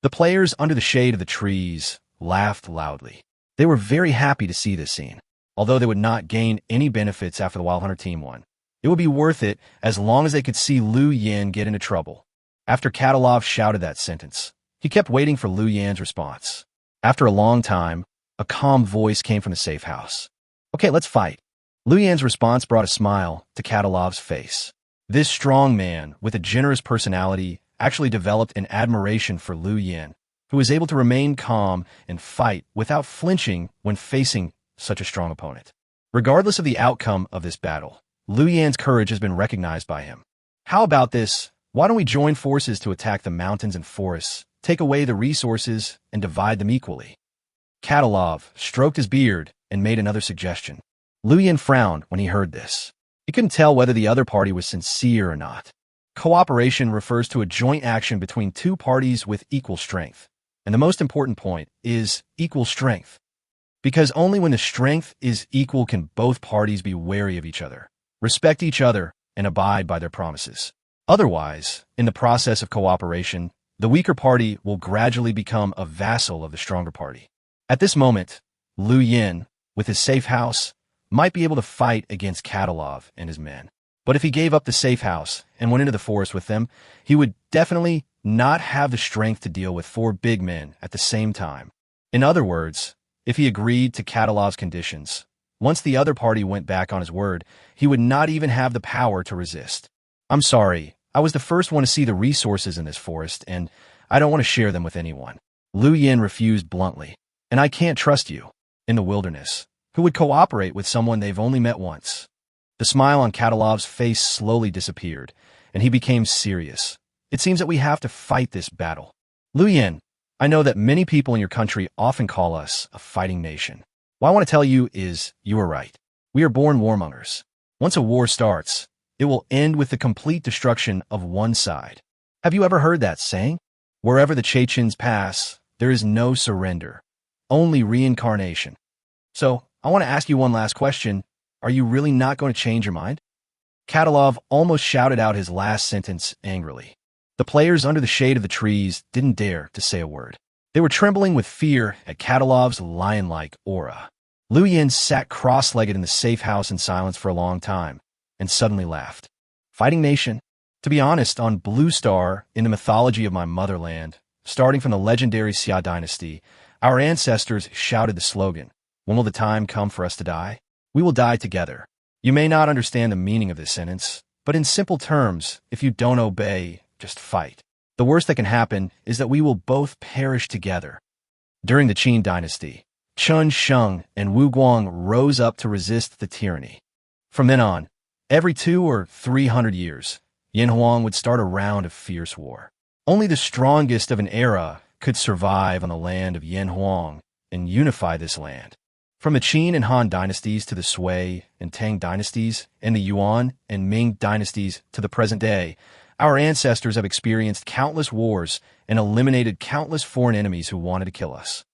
The players under the shade of the trees laughed loudly. They were very happy to see this scene. Although they would not gain any benefits after the Wild Hunter team won, it would be worth it as long as they could see Liu Yin get into trouble. After Katalov shouted that sentence, he kept waiting for Liu Yan's response. After a long time, a calm voice came from the safe house. Okay, let's fight. Liu Yan's response brought a smile to Katalov's face. This strong man with a generous personality actually developed an admiration for Liu Yin, who was able to remain calm and fight without flinching when facing such a strong opponent. Regardless of the outcome of this battle, Liu Yan's courage has been recognized by him. How about this? Why don't we join forces to attack the mountains and forests, take away the resources, and divide them equally? Katalov stroked his beard and made another suggestion. Liu Yin frowned when he heard this. He couldn't tell whether the other party was sincere or not. Cooperation refers to a joint action between 2 parties with equal strength. And the most important point is equal strength. Because only when the strength is equal can both parties be wary of each other, respect each other, and abide by their promises. Otherwise, in the process of cooperation, the weaker party will gradually become a vassal of the stronger party. At this moment, Liu Yin, with his safe house, might be able to fight against Katalov and his men. But if he gave up the safe house and went into the forest with them, he would definitely not have the strength to deal with 4 big men at the same time. In other words, if he agreed to Katalov's conditions, once the other party went back on his word, he would not even have the power to resist. I'm sorry, I was the first one to see the resources in this forest, and I don't want to share them with anyone. Liu Yin refused bluntly. And I can't trust you, in the wilderness, who would cooperate with someone they've only met once. The smile on Katalov's face slowly disappeared, and he became serious. It seems that we have to fight this battle. Liu Yin, I know that many people in your country often call us a fighting nation. What I want to tell you is, you are right. We are born warmongers. Once a war starts, it will end with the complete destruction of one side. Have you ever heard that saying? Wherever the Chechens pass, there is no surrender, only reincarnation. So, I want to ask you one last question. Are you really not going to change your mind? Katalov almost shouted out his last sentence angrily. The players under the shade of the trees didn't dare to say a word. They were trembling with fear at Katalov's lion-like aura. Liu Yin sat cross-legged in the safe house in silence for a long time, and suddenly laughed. Fighting nation? To be honest, on Blue Star, in the mythology of my motherland, starting from the legendary Xia dynasty, our ancestors shouted the slogan, "When will the time come for us to die? We will die together." You may not understand the meaning of this sentence, but in simple terms, if you don't obey, just fight. The worst that can happen is that we will both perish together. During the Qin dynasty, Chun Sheng and Wu Guang rose up to resist the tyranny. From then on, every 200 or 300 years, Yin Huang would start a round of fierce war. Only the strongest of an era could survive on the land of Yin Huang and unify this land. From the Qin and Han dynasties to the Sui and Tang dynasties and the Yuan and Ming dynasties to the present day, our ancestors have experienced countless wars and eliminated countless foreign enemies who wanted to kill us.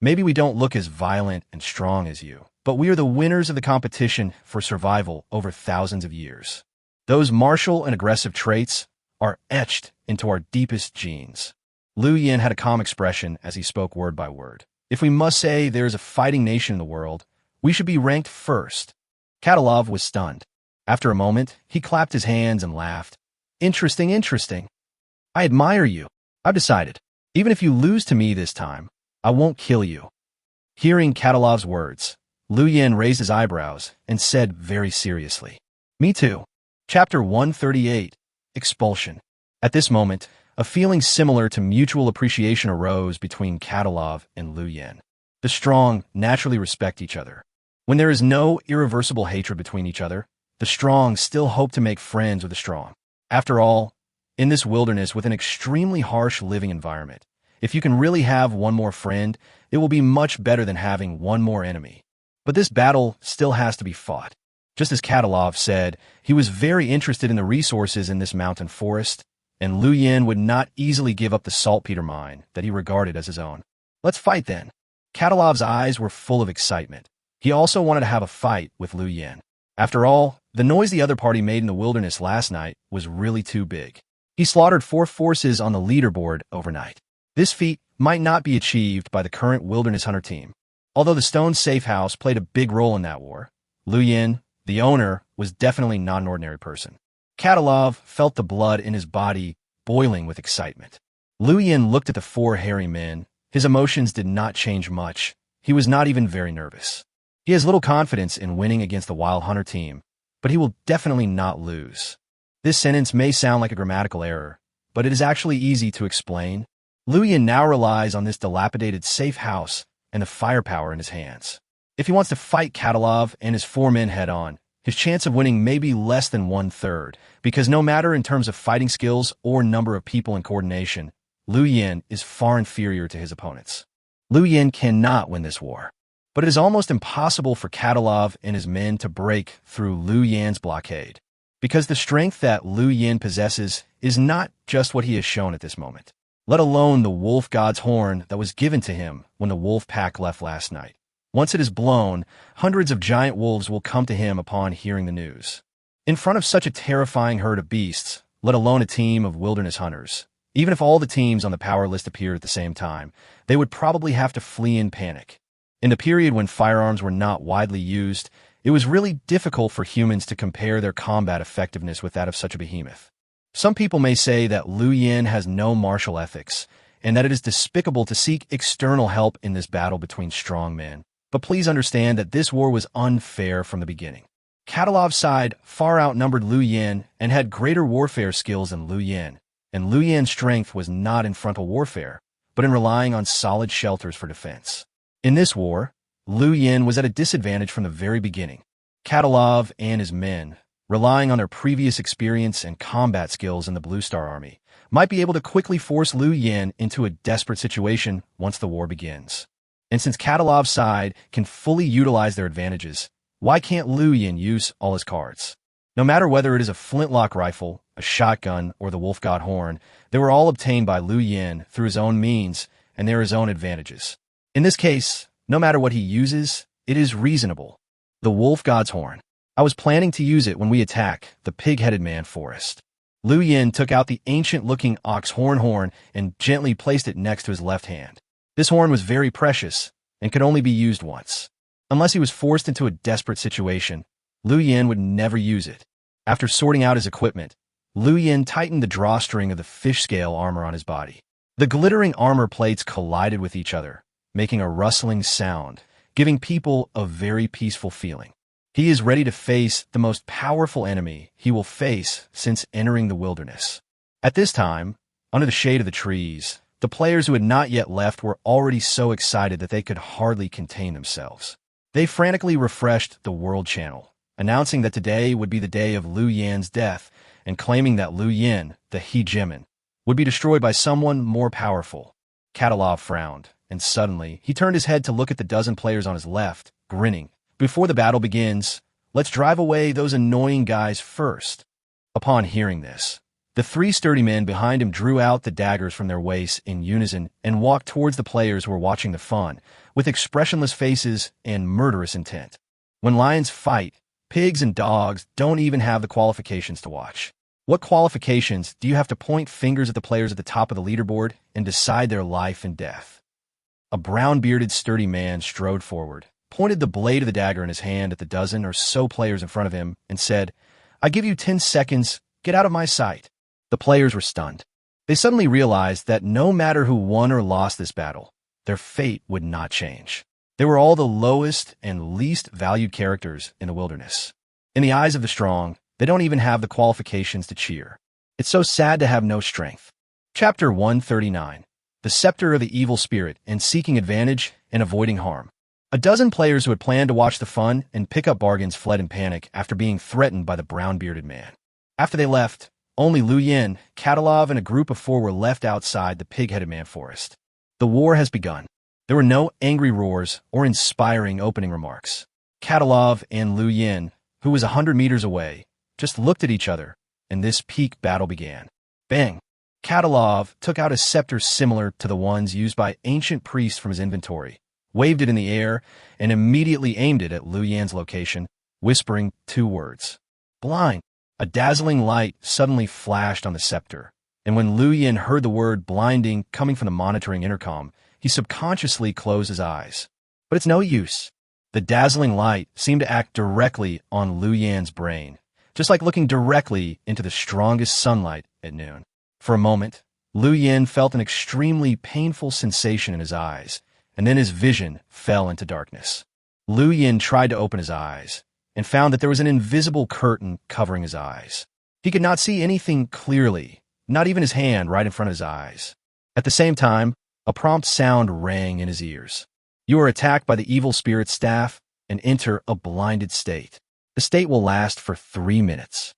Maybe we don't look as violent and strong as you, but we are the winners of the competition for survival over thousands of years. Those martial and aggressive traits are etched into our deepest genes. Liu Yin had a calm expression as he spoke word by word. If we must say there is a fighting nation in the world, we should be ranked first. Katalov was stunned. After a moment, he clapped his hands and laughed. Interesting, interesting. I admire you. I've decided. Even if you lose to me this time, I won't kill you. Hearing Katalov's words, Liu Yin raised his eyebrows and said very seriously, "Me too." Chapter 138, Expulsion. At this moment, a feeling similar to mutual appreciation arose between Katalov and Liu Yin. The strong naturally respect each other. When there is no irreversible hatred between each other, the strong still hope to make friends with the strong. After all, in this wilderness with an extremely harsh living environment, if you can really have one more friend, it will be much better than having one more enemy. But this battle still has to be fought. Just as Katalov said, he was very interested in the resources in this mountain forest, and Liu Yin would not easily give up the saltpeter mine that he regarded as his own. "Let's fight then." Katalov's eyes were full of excitement. He also wanted to have a fight with Liu Yin. After all, the noise the other party made in the wilderness last night was really too big. He slaughtered 4 forces on the leaderboard overnight. This feat might not be achieved by the current wilderness hunter team. Although the stone safe house played a big role in that war, Liu Yin, the owner, was definitely not an ordinary person. Katalov felt the blood in his body boiling with excitement. Liu Yin looked at the 4 hairy men. His emotions did not change much. He was not even very nervous. He has little confidence in winning against the Wild Hunter team, but he will definitely not lose. This sentence may sound like a grammatical error, but it is actually easy to explain. Liu Yin now relies on this dilapidated safe house and the firepower in his hands. If he wants to fight Katalov and his 4 men head-on, his chance of winning may be less than 1/3, because no matter in terms of fighting skills or number of people in coordination, Liu Yin is far inferior to his opponents. Liu Yin cannot win this war, but it is almost impossible for Katalov and his men to break through Liu Yin's blockade, because the strength that Liu Yin possesses is not just what he has shown at this moment, let alone the wolf god's horn that was given to him when the wolf pack left last night. Once it is blown, hundreds of giant wolves will come to him upon hearing the news. In front of such a terrifying herd of beasts, let alone a team of wilderness hunters, even if all the teams on the power list appeared at the same time, they would probably have to flee in panic. In the period when firearms were not widely used, it was really difficult for humans to compare their combat effectiveness with that of such a behemoth. Some people may say that Liu Yin has no martial ethics, and that it is despicable to seek external help in this battle between strong men. But please understand that this war was unfair from the beginning. Katalov's side far outnumbered Liu Yin and had greater warfare skills than Liu Yin, and Liu Yin's strength was not in frontal warfare, but in relying on solid shelters for defense. In this war, Liu Yin was at a disadvantage from the very beginning. Katalov and his men, relying on their previous experience and combat skills in the Blue Star Army, might be able to quickly force Liu Yin into a desperate situation once the war begins. And since Katalov's side can fully utilize their advantages, why can't Liu Yin use all his cards? No matter whether it is a flintlock rifle, a shotgun, or the wolf god horn, they were all obtained by Liu Yin through his own means, and they are his own advantages. In this case, no matter what he uses, it is reasonable. The wolf god's horn. I was planning to use it when we attack the pig-headed man forest. Liu Yin took out the ancient-looking ox horn and gently placed it next to his left hand. This horn was very precious and could only be used once. Unless he was forced into a desperate situation, Liu Yin would never use it. After sorting out his equipment, Liu Yin tightened the drawstring of the fish scale armor on his body. The glittering armor plates collided with each other, making a rustling sound, giving people a very peaceful feeling. He is ready to face the most powerful enemy he will face since entering the wilderness. At this time, under the shade of the trees, the players who had not yet left were already so excited that they could hardly contain themselves. They frantically refreshed the World Channel, announcing that today would be the day of Liu Yin's death and claiming that Liu Yin, the hegemon, would be destroyed by someone more powerful. Katalov frowned, and suddenly he turned his head to look at the dozen players on his left, grinning. "Before the battle begins, let's drive away those annoying guys first." Upon hearing this, the 3 sturdy men behind him drew out the daggers from their waists in unison and walked towards the players who were watching the fun, with expressionless faces and murderous intent. When lions fight, pigs and dogs don't even have the qualifications to watch. What qualifications do you have to point fingers at the players at the top of the leaderboard and decide their life and death? A brown-bearded sturdy man strode forward, pointed the blade of the dagger in his hand at the dozen or so players in front of him, and said, "I give you 10 seconds, get out of my sight." The players were stunned. They suddenly realized that no matter who won or lost this battle, their fate would not change. They were all the lowest and least valued characters in the wilderness. In the eyes of the strong, they don't even have the qualifications to cheer. It's so sad to have no strength. Chapter 139. The Scepter of the Evil Spirit and Seeking Advantage and Avoiding Harm. A dozen players who had planned to watch the fun and pick up bargains fled in panic after being threatened by the brown-bearded man. After they left, only Lu Yin, Katalov, and a group of 4 were left outside the pig-headed man forest. The war has begun. There were no angry roars or inspiring opening remarks. Katalov and Lu Yin, who was 100 meters away, just looked at each other, and this peak battle began. Bang! Katalov took out a scepter similar to the ones used by ancient priests from his inventory, waved it in the air, and immediately aimed it at Lu Yin's location, whispering 2 words. Blind! A dazzling light suddenly flashed on the scepter, and when Lu Yin heard the word blinding coming from the monitoring intercom, he subconsciously closed his eyes. But it's no use. The dazzling light seemed to act directly on Lu Yin's brain, just like looking directly into the strongest sunlight at noon. For a moment, Lu Yin felt an extremely painful sensation in his eyes, and then his vision fell into darkness. Lu Yin tried to open his eyes, and found that there was an invisible curtain covering his eyes. He could not see anything clearly, not even his hand right in front of his eyes. At the same time, a prompt sound rang in his ears. You are attacked by the evil spirit staff and enter a blinded state. The state will last for 3 minutes.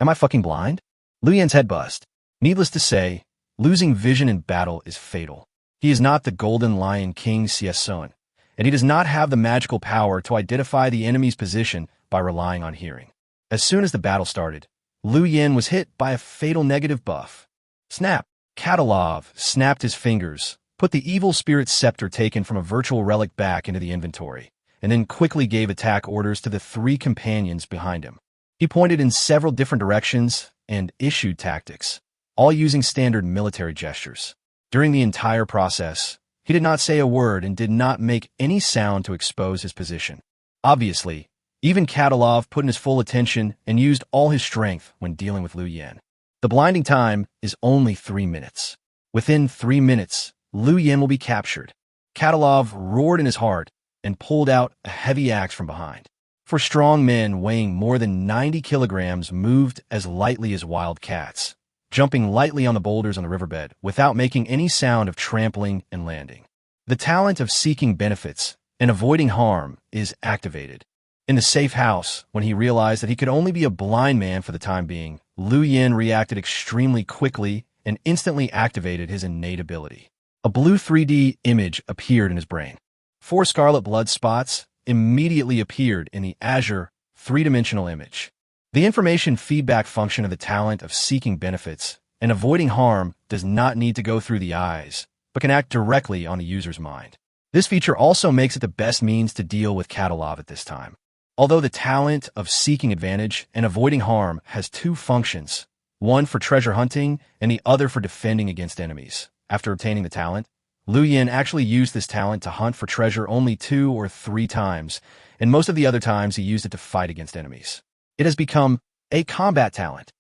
Am I fucking blind? Lu Yin's head buzzed. Needless to say, losing vision in battle is fatal. He is not the Golden Lion King Xiesun, and he does not have the magical power to identify the enemy's position by relying on hearing. As soon as the battle started, Lu Yin was hit by a fatal negative buff. Snap! Katalov snapped his fingers, put the evil spirit scepter taken from a virtual relic back into the inventory, and then quickly gave attack orders to the 3 companions behind him. He pointed in several different directions and issued tactics, all using standard military gestures. During the entire process, he did not say a word and did not make any sound to expose his position. Obviously, even Katalov put in his full attention and used all his strength when dealing with Lu Yin. The blinding time is only 3 minutes. Within 3 minutes, Lu Yin will be captured. Katalov roared in his heart and pulled out a heavy axe from behind. For strong men weighing more than 90 kilograms moved as lightly as wild cats, jumping lightly on the boulders on the riverbed without making any sound of trampling and landing. The talent of seeking benefits and avoiding harm is activated. In the safe house, when he realized that he could only be a blind man for the time being, Lu Yin reacted extremely quickly and instantly activated his innate ability. A blue 3D image appeared in his brain. 4 scarlet blood spots immediately appeared in the azure 3-dimensional image. The information feedback function of the talent of seeking benefits and avoiding harm does not need to go through the eyes, but can act directly on the user's mind. This feature also makes it the best means to deal with Katalov at this time. Although the talent of seeking advantage and avoiding harm has 2 functions, one for treasure hunting and the other for defending against enemies. After obtaining the talent, Lu Yin actually used this talent to hunt for treasure only 2 or 3 times, and most of the other times he used it to fight against enemies. It has become a combat talent.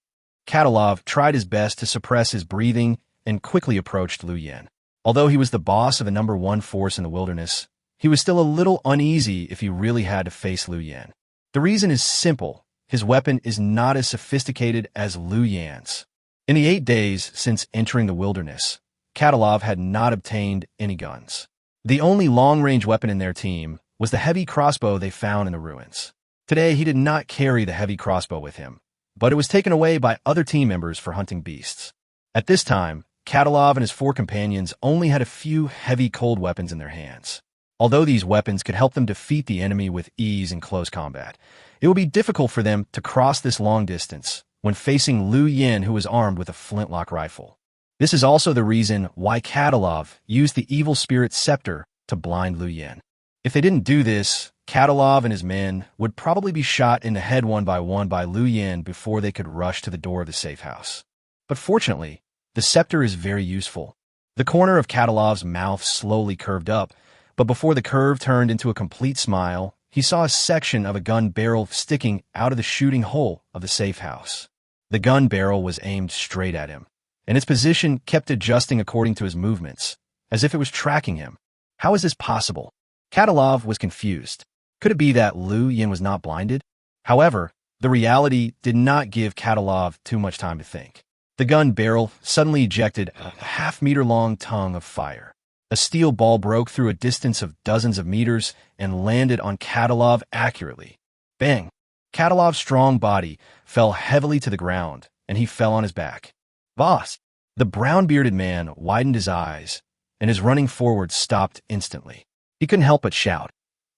Katalov tried his best to suppress his breathing and quickly approached Lu Yin. Although he was the boss of the number 1 force in the wilderness, he was still a little uneasy if he really had to face Lu Yin. The reason is simple. His weapon is not as sophisticated as Lu Yin's. In the 8 days since entering the wilderness, Katalov had not obtained any guns. The only long-range weapon in their team was the heavy crossbow they found in the ruins. Today, he did not carry the heavy crossbow with him, but it was taken away by other team members for hunting beasts. At this time, Katalov and his 4 companions only had a few heavy cold weapons in their hands. Although these weapons could help them defeat the enemy with ease in close combat, it would be difficult for them to cross this long distance when facing Lu Yin, who was armed with a flintlock rifle. This is also the reason why Katalov used the evil spirit scepter to blind Lu Yin. If they didn't do this, Katalov and his men would probably be shot in the head one by Lu Yin before they could rush to the door of the safe house. But fortunately, the scepter is very useful. The corner of Katalov's mouth slowly curved up, but before the curve turned into a complete smile, he saw a section of a gun barrel sticking out of the shooting hole of the safe house. The gun barrel was aimed straight at him, and its position kept adjusting according to his movements, as if it was tracking him. How is this possible? Katalov was confused. Could it be that Liu Yin was not blinded? However, the reality did not give Katalov too much time to think. The gun barrel suddenly ejected a half-meter-long tongue of fire. A steel ball broke through a distance of dozens of meters and landed on Katalov accurately. Bang! Katalov's strong body fell heavily to the ground, and he fell on his back. Boss! The brown-bearded man widened his eyes, and his running forward stopped instantly. He couldn't help but shout,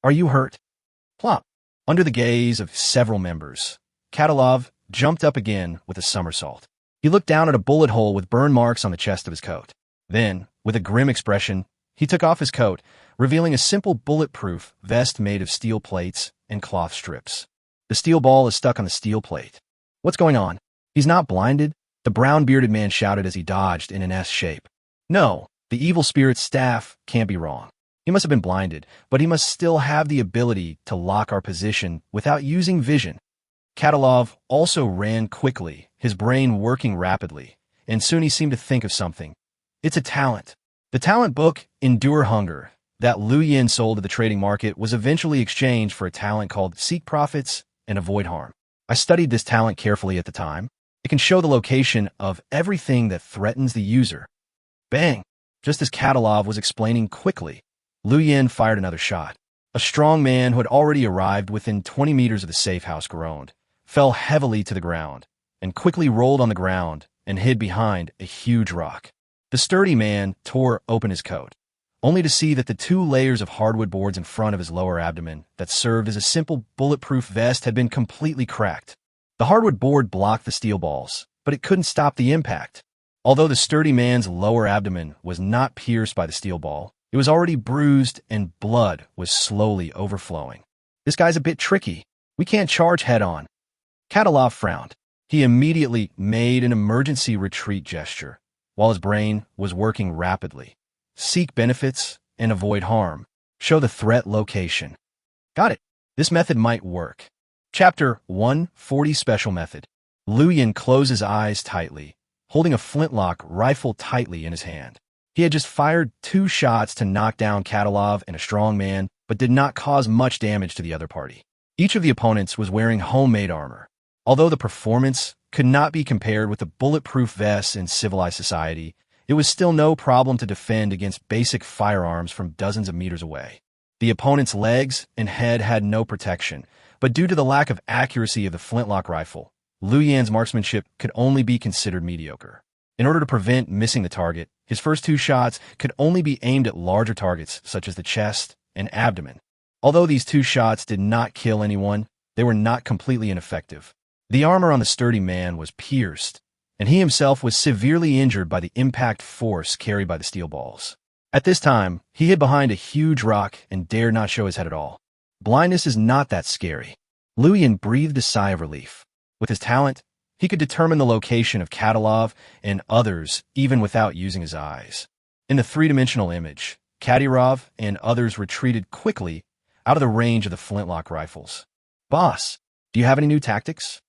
"Are you hurt?" Plop! Under the gaze of several members, Katalov jumped up again with a somersault. He looked down at a bullet hole with burn marks on the chest of his coat. Then, with a grim expression, he took off his coat, revealing a simple bulletproof vest made of steel plates and cloth strips. The steel ball is stuck on the steel plate. What's going on? He's not blinded? The brown-bearded man shouted as he dodged in an S shape. No, the evil spirit's staff can't be wrong. He must have been blinded, but he must still have the ability to lock our position without using vision. Katalov also ran quickly, his brain working rapidly, and soon he seemed to think of something. It's a talent. The talent book, Endure Hunger, that Liu Yin sold at the trading market was eventually exchanged for a talent called Seek Profits and Avoid Harm. I studied this talent carefully at the time. It can show the location of everything that threatens the user. Bang! Just as Katalov was explaining quickly, Liu Yin fired another shot. A strong man who had already arrived within 20 meters of the safe house groaned, fell heavily to the ground, and quickly rolled on the ground and hid behind a huge rock. The sturdy man tore open his coat, only to see that the 2 layers of hardwood boards in front of his lower abdomen that served as a simple bulletproof vest had been completely cracked. The hardwood board blocked the steel balls, but it couldn't stop the impact. Although the sturdy man's lower abdomen was not pierced by the steel ball, it was already bruised and blood was slowly overflowing. This guy's a bit tricky. We can't charge head-on. Katalov frowned. He immediately made an emergency retreat gesture, while his brain was working rapidly. Seek benefits and avoid harm. Show the threat location. Got it. This method might work. Chapter 140 Special Method. Liu Yin closed his eyes tightly, holding a flintlock rifle tightly in his hand. He had just fired 2 shots to knock down Katalov and a strong man, but did not cause much damage to the other party. Each of the opponents was wearing homemade armor. Although the performance could not be compared with the bulletproof vests in civilized society, it was still no problem to defend against basic firearms from dozens of meters away. The opponent's legs and head had no protection, but due to the lack of accuracy of the flintlock rifle, Liu Yan's marksmanship could only be considered mediocre. In order to prevent missing the target, his first 2 shots could only be aimed at larger targets such as the chest and abdomen. Although these 2 shots did not kill anyone, they were not completely ineffective. The armor on the sturdy man was pierced, and he himself was severely injured by the impact force carried by the steel balls. At this time, he hid behind a huge rock and dared not show his head at all. Blindness is not that scary. Liu Yin breathed a sigh of relief. With his talent, he could determine the location of Katalov and others even without using his eyes. In the 3-dimensional image, Kadyrov and others retreated quickly out of the range of the flintlock rifles. Boss, do you have any new tactics?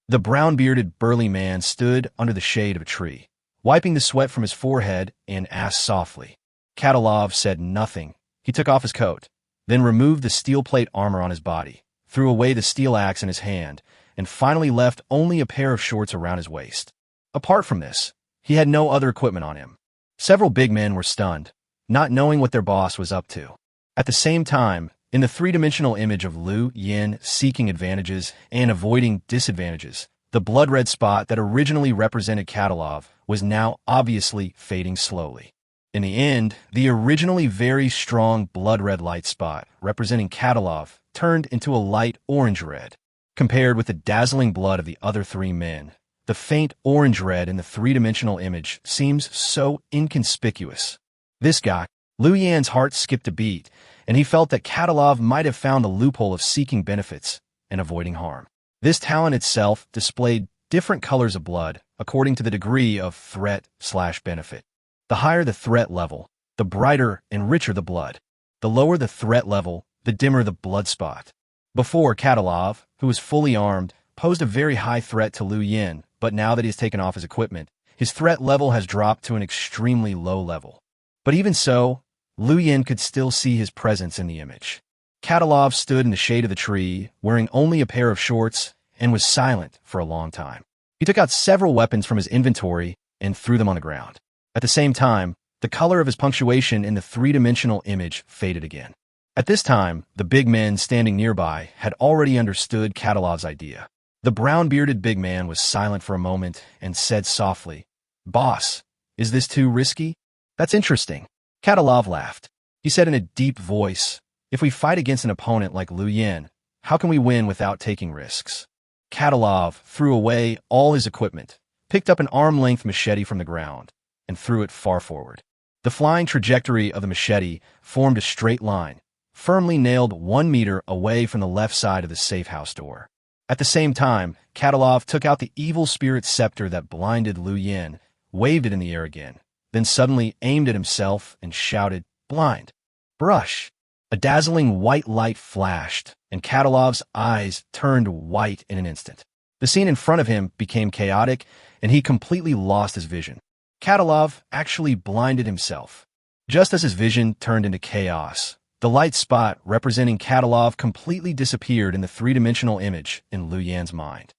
The brown-bearded, burly man stood under the shade of a tree, wiping the sweat from his forehead, and asked softly. Katalov said nothing. He took off his coat, then removed the steel plate armor on his body, threw away the steel axe in his hand, and finally left only a pair of shorts around his waist. Apart from this, he had no other equipment on him. Several big men were stunned, not knowing what their boss was up to. At the same time, in the 3-dimensional image of Liu Yin seeking advantages and avoiding disadvantages, the blood-red spot that originally represented Katalov was now obviously fading slowly. In the end, the originally very strong blood-red light spot representing Katalov turned into a light orange-red. Compared with the dazzling blood of the other 3 men, the faint orange-red in the 3-dimensional image seems so inconspicuous. This guy, Liu Yan's heart skipped a beat, and he felt that Katalov might have found a loophole of seeking benefits and avoiding harm. This talent itself displayed different colors of blood according to the degree of threat/benefit. The higher the threat level, the brighter and richer the blood. The lower the threat level, the dimmer the blood spot. Before, Katalov, who was fully armed, posed a very high threat to Liu Yin, but now that he has taken off his equipment, his threat level has dropped to an extremely low level. But even so, Lu Yin could still see his presence in the image. Katalov stood in the shade of the tree, wearing only a pair of shorts, and was silent for a long time. He took out several weapons from his inventory and threw them on the ground. At the same time, the color of his punctuation in the three-dimensional image faded again. At this time, the big men standing nearby had already understood Katalov's idea. The brown-bearded big man was silent for a moment and said softly, "Boss, is this too risky?" "That's interesting." Katalov laughed. He said in a deep voice, "If we fight against an opponent like Lu Yin, how can we win without taking risks?" Katalov threw away all his equipment, picked up an arm-length machete from the ground, and threw it far forward. The flying trajectory of the machete formed a straight line, firmly nailed 1 meter away from the left side of the safe house door. At the same time, Katalov took out the evil spirit scepter that blinded Lu Yin, waved it in the air again, then suddenly aimed at himself and shouted, "Blind! Brush!" A dazzling white light flashed, and Katalov's eyes turned white in an instant. The scene in front of him became chaotic, and he completely lost his vision. Katalov actually blinded himself. Just as his vision turned into chaos, the light spot representing Katalov completely disappeared in the three-dimensional image in Lu Yan's mind.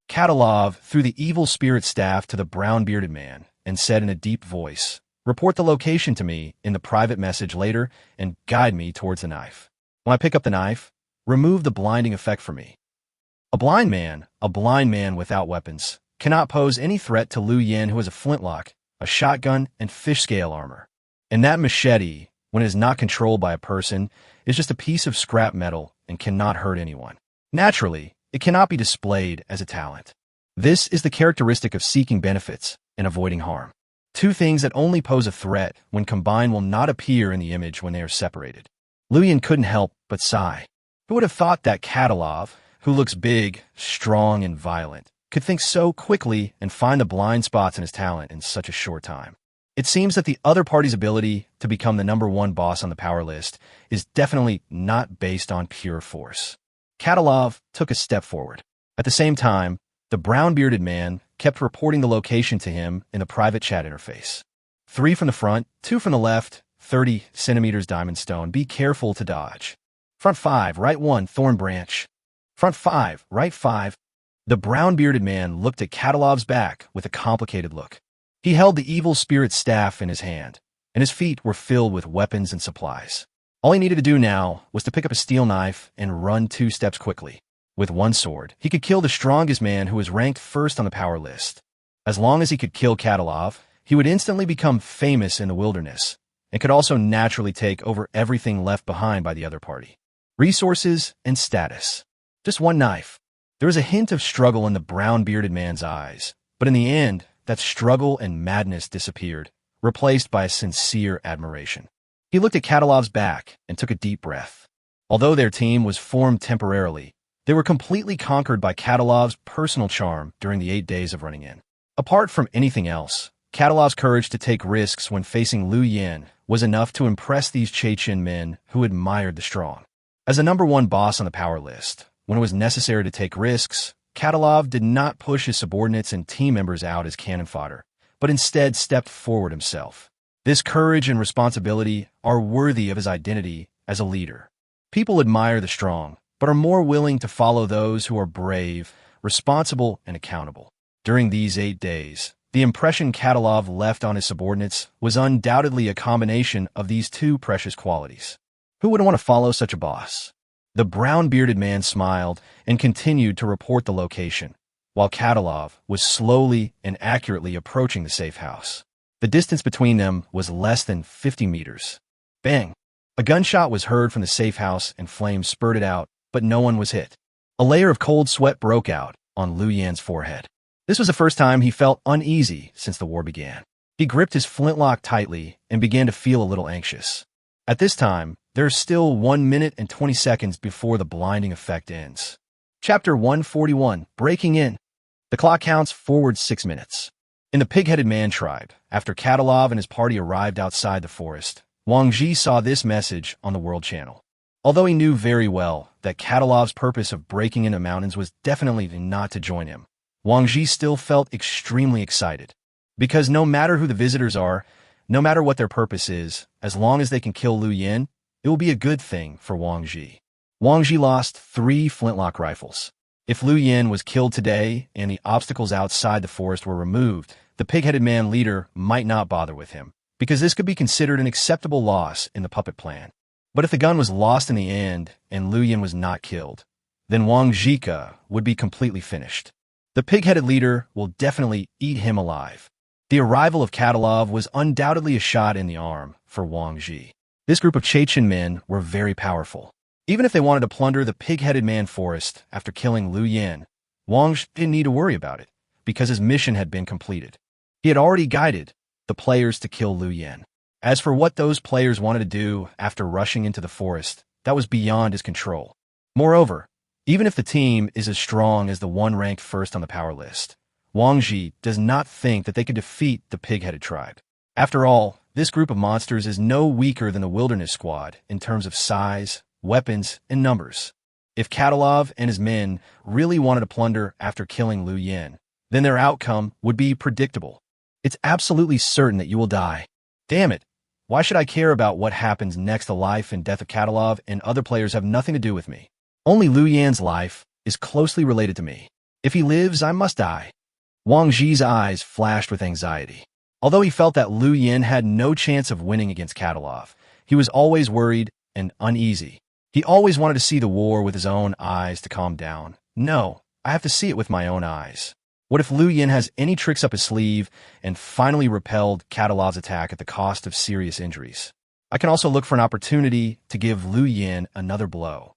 Katalov threw the evil spirit staff to the brown-bearded man and said in a deep voice, "Report the location to me in the private message later and guide me towards the knife. When I pick up the knife, remove the blinding effect for me." A blind man without weapons, cannot pose any threat to Lu Yin, who has a flintlock, a shotgun, and fish-scale armor. And that machete, when it is not controlled by a person, is just a piece of scrap metal and cannot hurt anyone. Naturally, it cannot be displayed as a talent. This is the characteristic of seeking benefits and avoiding harm. Two things that only pose a threat when combined will not appear in the image when they are separated. Lu Yin couldn't help but sigh. Who would have thought that Katalov, who looks big, strong, and violent, could think so quickly and find the blind spots in his talent in such a short time? It seems that the other party's ability to become the #1 boss on the power list is definitely not based on pure force. Katalov took a step forward. At the same time, the brown-bearded man kept reporting the location to him in the private chat interface. 3 from the front, 2 from the left, 30 centimeters diamond stone. Be careful to dodge. Front 5, right 1, thorn branch. Front 5, right 5. The brown-bearded man looked at Katalov's back with a complicated look. He held the evil spirit staff in his hand, and his feet were filled with weapons and supplies. All he needed to do now was to pick up a steel knife and run 2 steps quickly. With one sword, he could kill the strongest man who was ranked first on the power list. As long as he could kill Katalov, he would instantly become famous in the wilderness, and could also naturally take over everything left behind by the other party. Resources and status. Just one knife. There was a hint of struggle in the brown-bearded man's eyes, but in the end, that struggle and madness disappeared, replaced by a sincere admiration. He looked at Katalov's back and took a deep breath. Although their team was formed temporarily, they were completely conquered by Katalov's personal charm during the 8 days of running in. Apart from anything else, Katalov's courage to take risks when facing Lu Yin was enough to impress these Chechen men who admired the strong. As a #1 boss on the power list, when it was necessary to take risks, Katalov did not push his subordinates and team members out as cannon fodder, but instead stepped forward himself. This courage and responsibility are worthy of his identity as a leader. People admire the strong, but are more willing to follow those who are brave, responsible, and accountable. During these 8 days, the impression Katalov left on his subordinates was undoubtedly a combination of these 2 precious qualities. Who wouldn't want to follow such a boss? The brown-bearded man smiled and continued to report the location, while Katalov was slowly and accurately approaching the safe house. The distance between them was less than 50 meters. Bang! A gunshot was heard from the safe house and flames spurted out, but no one was hit. A layer of cold sweat broke out on Lu Yan's forehead. This was the first time he felt uneasy since the war began. He gripped his flintlock tightly and began to feel a little anxious. At this time, there's still 1 minute and 20 seconds before the blinding effect ends. Chapter 141, Breaking In. The clock counts forward 6 minutes. In the pig-headed man tribe, after Katalov and his party arrived outside the forest, Wang Ji saw this message on the World Channel. Although he knew very well that Katalov's purpose of breaking into mountains was definitely not to join him, Wang Ji still felt extremely excited. Because no matter who the visitors are, No matter what their purpose is, as long as they can kill Lu Yin, it will be a good thing for Wang Ji. Wang Ji lost 3 flintlock rifles. If Lu Yin was killed today and the obstacles outside the forest were removed, the pig-headed man leader might not bother with him, because this could be considered an acceptable loss in the puppet plan. But if the gun was lost in the end and Lu Yin was not killed, then Wang Jika would be completely finished. The pig-headed leader will definitely eat him alive. The arrival of Katalov was undoubtedly a shot in the arm for Wang Ji. This group of Chechen men were very powerful. Even if they wanted to plunder the pig-headed man forest after killing Lu Yin, Wang didn't need to worry about it, because his mission had been completed. He had already guided the players to kill Lu Yin. As for what those players wanted to do after rushing into the forest, that was beyond his control. Moreover, even if the team is as strong as the one ranked first on the power list, Wang Ji does not think that they could defeat the pig-headed tribe. After all, this group of monsters is no weaker than the Wilderness Squad in terms of size, weapons, and numbers. If Katalov and his men really wanted to plunder after killing Lu Yin, then their outcome would be predictable. It's absolutely certain that you will die. Damn it! Why should I care about what happens next? The life and death of Katalov and other players have nothing to do with me. Only Lu Yin's life is closely related to me. If he lives, I must die. Wang Ji's eyes flashed with anxiety. Although he felt that Lu Yin had no chance of winning against Katalov, he was always worried and uneasy. He always wanted to see the war with his own eyes to calm down. No, I have to see it with my own eyes. What if Lu Yin has any tricks up his sleeve and finally repelled Katalov's attack at the cost of serious injuries? I can also look for an opportunity to give Lu Yin another blow.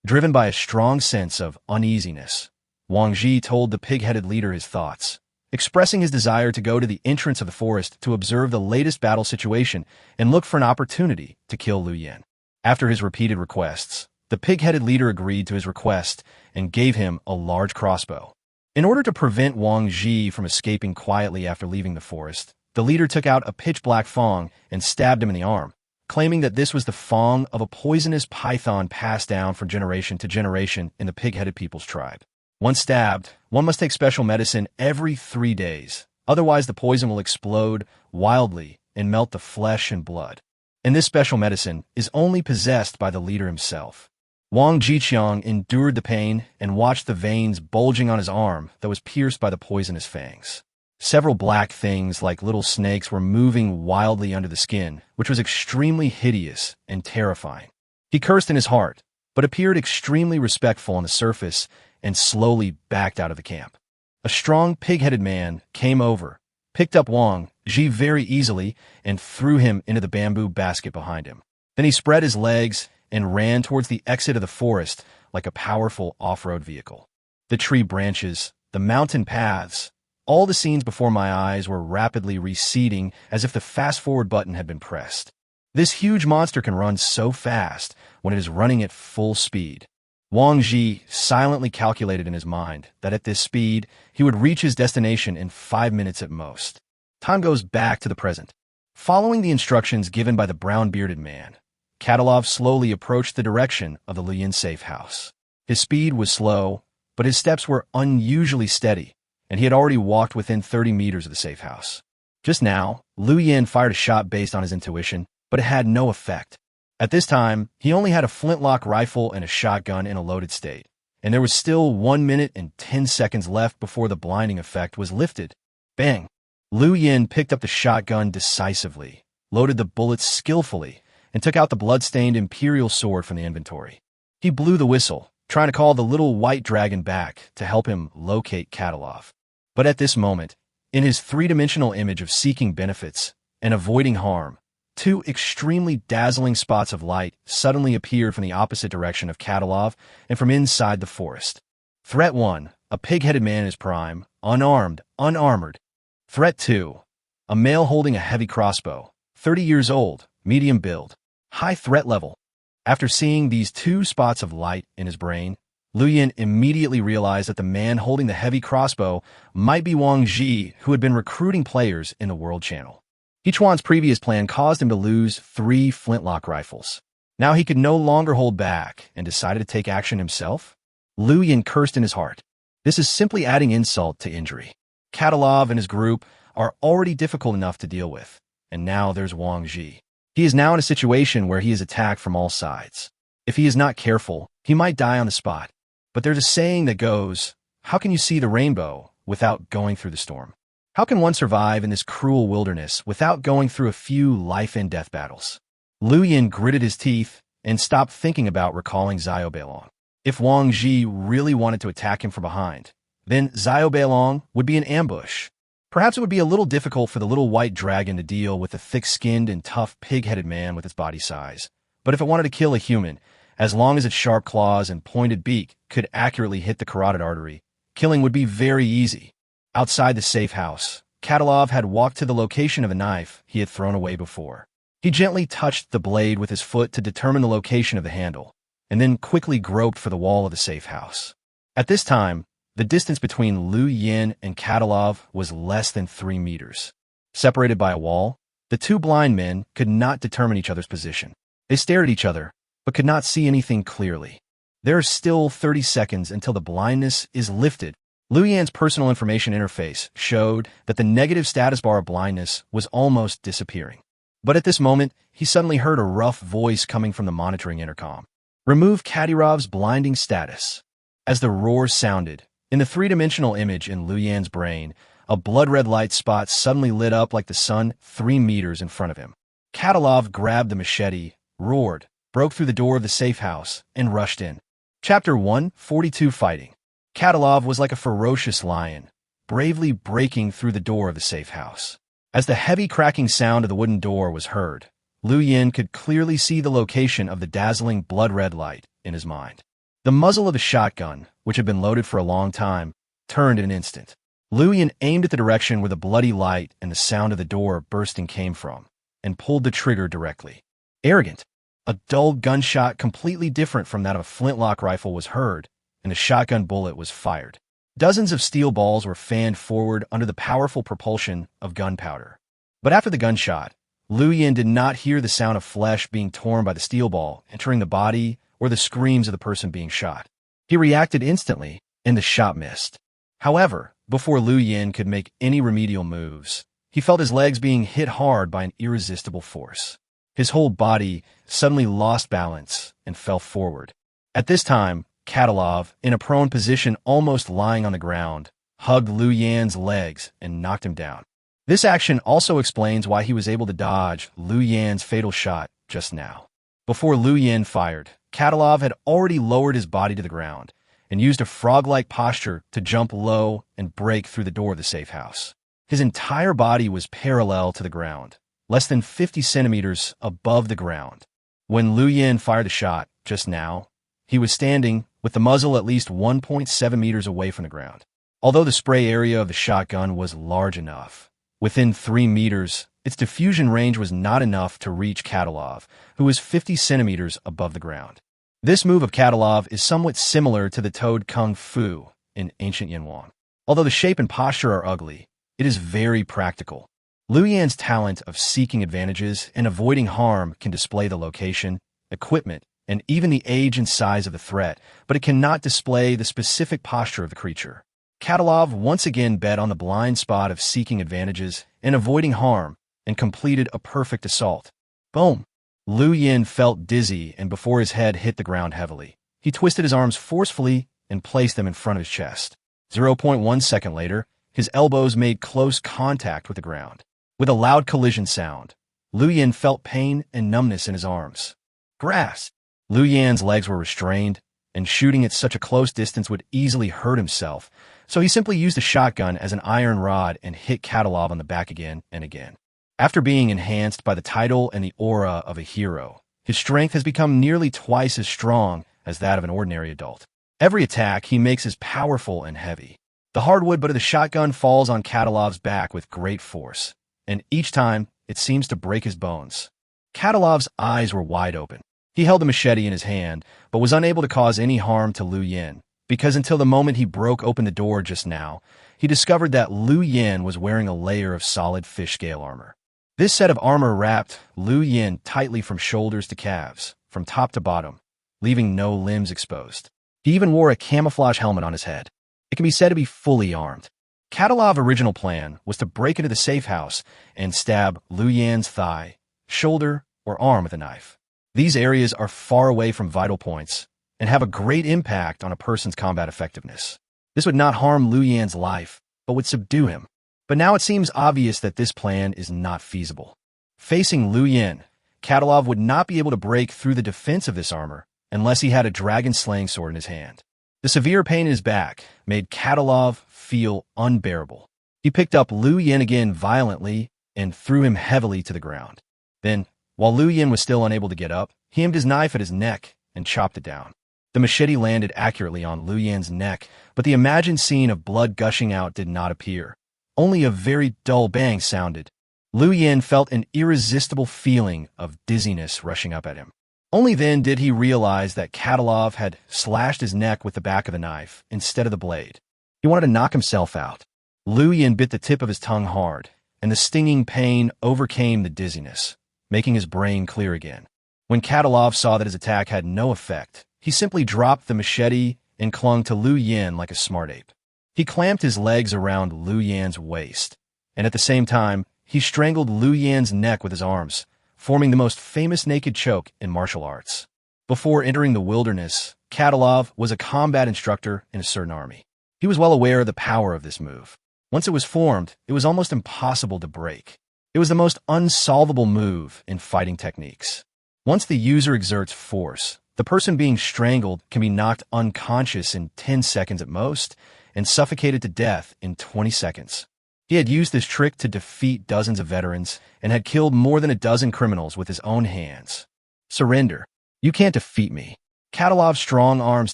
Driven by a strong sense of uneasiness, Wang Ji told the pig-headed leader his thoughts, expressing his desire to go to the entrance of the forest to observe the latest battle situation and look for an opportunity to kill Lu Yin. After his repeated requests, the pig-headed leader agreed to his request and gave him a large crossbow. In order to prevent Wang Ji from escaping quietly after leaving the forest, the leader took out a pitch-black fong and stabbed him in the arm, claiming that this was the fong of a poisonous python passed down from generation to generation in the pig-headed people's tribe. Once stabbed, one must take special medicine every 3 days, otherwise the poison will explode wildly and melt the flesh and blood. And this special medicine is only possessed by the leader himself. Wang Jiqiang endured the pain and watched the veins bulging on his arm that was pierced by the poisonous fangs. Several black things like little snakes were moving wildly under the skin, which was extremely hideous and terrifying. He cursed in his heart, but appeared extremely respectful on the surface and slowly backed out of the camp. A strong pig-headed man came over, picked up Wang Ji very easily, and threw him into the bamboo basket behind him. Then he spread his legs and ran towards the exit of the forest like a powerful off-road vehicle. The tree branches, the mountain paths, all the scenes before my eyes were rapidly receding as if the fast-forward button had been pressed. This huge monster can run so fast when it is running at full speed. Wang Ji silently calculated in his mind that at this speed, he would reach his destination in 5 minutes at most. Time goes back to the present. Following the instructions given by the brown-bearded man, Katalov slowly approached the direction of the Lu Yin safe house. His speed was slow, but his steps were unusually steady, and he had already walked within 30 meters of the safe house. Just now, Lu Yin fired a shot based on his intuition, but it had no effect. At this time, he only had a flintlock rifle and a shotgun in a loaded state, and there was still 1 minute and 10 seconds left before the blinding effect was lifted. Bang! Lu Yin picked up the shotgun decisively, loaded the bullets skillfully, and took out the blood-stained imperial sword from the inventory. He blew the whistle, trying to call the little white dragon back to help him locate Katalov. But at this moment, in his three-dimensional image of seeking benefits and avoiding harm, 2 extremely dazzling spots of light suddenly appeared from the opposite direction of Katalov and from inside the forest. Threat 1, a pig-headed man in his prime, unarmed, unarmored. Threat 2, a male holding a heavy crossbow, 30 years old, medium build, high threat level. After seeing these 2 spots of light in his brain, Lu Yin immediately realized that the man holding the heavy crossbow might be Wang Ji, who had been recruiting players in the World Channel. Yichuan's previous plan caused him to lose 3 flintlock rifles. Now he could no longer hold back and decided to take action himself? Lu Yin cursed in his heart. This is simply adding insult to injury. Katalov and his group are already difficult enough to deal with, and now there's Wang Ji. He is now in a situation where he is attacked from all sides. If he is not careful, he might die on the spot. But there's a saying that goes, how can you see the rainbow without going through the storm? How can one survive in this cruel wilderness without going through a few life-and-death battles? Liu Yin gritted his teeth and stopped thinking about recalling Xiao Beilong. If Wang Ji really wanted to attack him from behind, then Xiao Beilong would be an ambush. Perhaps it would be a little difficult for the little white dragon to deal with the thick-skinned and tough pig-headed man with its body size. But if it wanted to kill a human, as long as its sharp claws and pointed beak could accurately hit the carotid artery, killing would be very easy. Outside the safe house, Katilov had walked to the location of a knife he had thrown away before. He gently touched the blade with his foot to determine the location of the handle, and then quickly groped for the wall of the safe house. At this time, the distance between Liu Yin and Katilov was less than 3 meters. Separated by a wall, the two blind men could not determine each other's position. They stared at each other, but could not see anything clearly. There are still 30 seconds until the blindness is lifted. Liu Yan's personal information interface showed that the negative status bar of blindness was almost disappearing. But at this moment, he suddenly heard a rough voice coming from the monitoring intercom. Remove Kadirov's blinding status. As the roar sounded, in the three-dimensional image in Liu Yan's brain, a blood-red light spot suddenly lit up like the sun 3 meters in front of him. Katilov grabbed the machete, roared, broke through the door of the safe house, and rushed in. Chapter 142 Fighting. Katilov was like a ferocious lion, bravely breaking through the door of the safe house. As the heavy cracking sound of the wooden door was heard, Liu Yin could clearly see the location of the dazzling blood-red light in his mind. The muzzle of the shotgun, which had been loaded for a long time, turned in an instant. Liu Yin aimed at the direction where the bloody light and the sound of the door bursting came from, and pulled the trigger directly. Arrogant. A dull gunshot completely different from that of a flintlock rifle was heard, and a shotgun bullet was fired. Dozens of steel balls were fanned forward under the powerful propulsion of gunpowder. But after the gunshot, Liu Yin did not hear the sound of flesh being torn by the steel ball entering the body or the screams of the person being shot. He reacted instantly, and the shot missed. However, before Liu Yin could make any remedial moves, he felt his legs being hit hard by an irresistible force. His whole body suddenly lost balance and fell forward. At this time, Katilov, in a prone position almost lying on the ground, hugged Liu Yan's legs and knocked him down. This action also explains why he was able to dodge Liu Yan's fatal shot just now. Before Liu Yan fired, Katilov had already lowered his body to the ground and used a frog-like posture to jump low and break through the door of the safe house. His entire body was parallel to the ground, less than 50 centimeters above the ground. When Liu Yan fired the shot just now, he was standing with the muzzle at least 1.7 meters away from the ground. Although the spray area of the shotgun was large enough, within 3 meters, its diffusion range was not enough to reach Katilov, who was 50 centimeters above the ground. This move of Katilov is somewhat similar to the Toad Kung Fu in ancient Yanwang. Although the shape and posture are ugly, it is very practical. Liu Yan's talent of seeking advantages and avoiding harm can display the location, equipment, and even the age and size of the threat, but it cannot display the specific posture of the creature. Katilov once again bet on the blind spot of seeking advantages and avoiding harm, and completed a perfect assault. Boom! Liu Yin felt dizzy, and before his head hit the ground heavily, he twisted his arms forcefully and placed them in front of his chest. 0.1 second later, his elbows made close contact with the ground. With a loud collision sound, Liu Yin felt pain and numbness in his arms. Grass! Liu Yan's legs were restrained, and shooting at such a close distance would easily hurt himself, so he simply used the shotgun as an iron rod and hit Katilov on the back again and again. After being enhanced by the title and the aura of a hero, his strength has become nearly twice as strong as that of an ordinary adult. Every attack he makes is powerful and heavy. The hardwood butt of the shotgun falls on Katilov's back with great force, and each time it seems to break his bones. Katilov's eyes were wide open. He held the machete in his hand, but was unable to cause any harm to Liu Yin, because until the moment he broke open the door just now, he discovered that Liu Yin was wearing a layer of solid fish scale armor. This set of armor wrapped Liu Yin tightly from shoulders to calves, from top to bottom, leaving no limbs exposed. He even wore a camouflage helmet on his head. It can be said to be fully armed. Catalov's original plan was to break into the safe house and stab Lu Yan's thigh, shoulder, or arm with a knife. These areas are far away from vital points and have a great impact on a person's combat effectiveness. This would not harm Lu Yan's life, but would subdue him. But now it seems obvious that this plan is not feasible. Facing Lu Yan, Catalov would not be able to break through the defense of this armor unless he had a dragon slaying sword in his hand. The severe pain in his back made Catalov feel unbearable. He picked up Lu Yan again violently and threw him heavily to the ground. Then, while Lu Yan was still unable to get up, he aimed his knife at his neck and chopped it down. The machete landed accurately on Lu Yan's neck, but the imagined scene of blood gushing out did not appear. Only a very dull bang sounded. Lu Yan felt an irresistible feeling of dizziness rushing up at him. Only then did he realize that Catalov had slashed his neck with the back of the knife instead of the blade. He wanted to knock himself out. Lu Yan bit the tip of his tongue hard, and the stinging pain overcame the dizziness, making his brain clear again. When Catalov saw that his attack had no effect, he simply dropped the machete and clung to Lu Yan like a smart ape. He clamped his legs around Lu Yan's waist, and at the same time, he strangled Lu Yan's neck with his arms, forming the most famous naked choke in martial arts. Before entering the wilderness, Catalov was a combat instructor in a certain army. He was well aware of the power of this move. Once it was formed, it was almost impossible to break. It was the most unsolvable move in fighting techniques. Once the user exerts force, the person being strangled can be knocked unconscious in 10 seconds at most and suffocated to death in 20 seconds. He had used this trick to defeat dozens of veterans and had killed more than a dozen criminals with his own hands. Surrender. You can't defeat me. Catalov's strong arms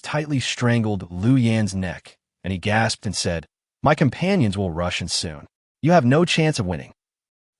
tightly strangled Lu Yan's neck, and he gasped and said, "My companions will rush in soon. You have no chance of winning."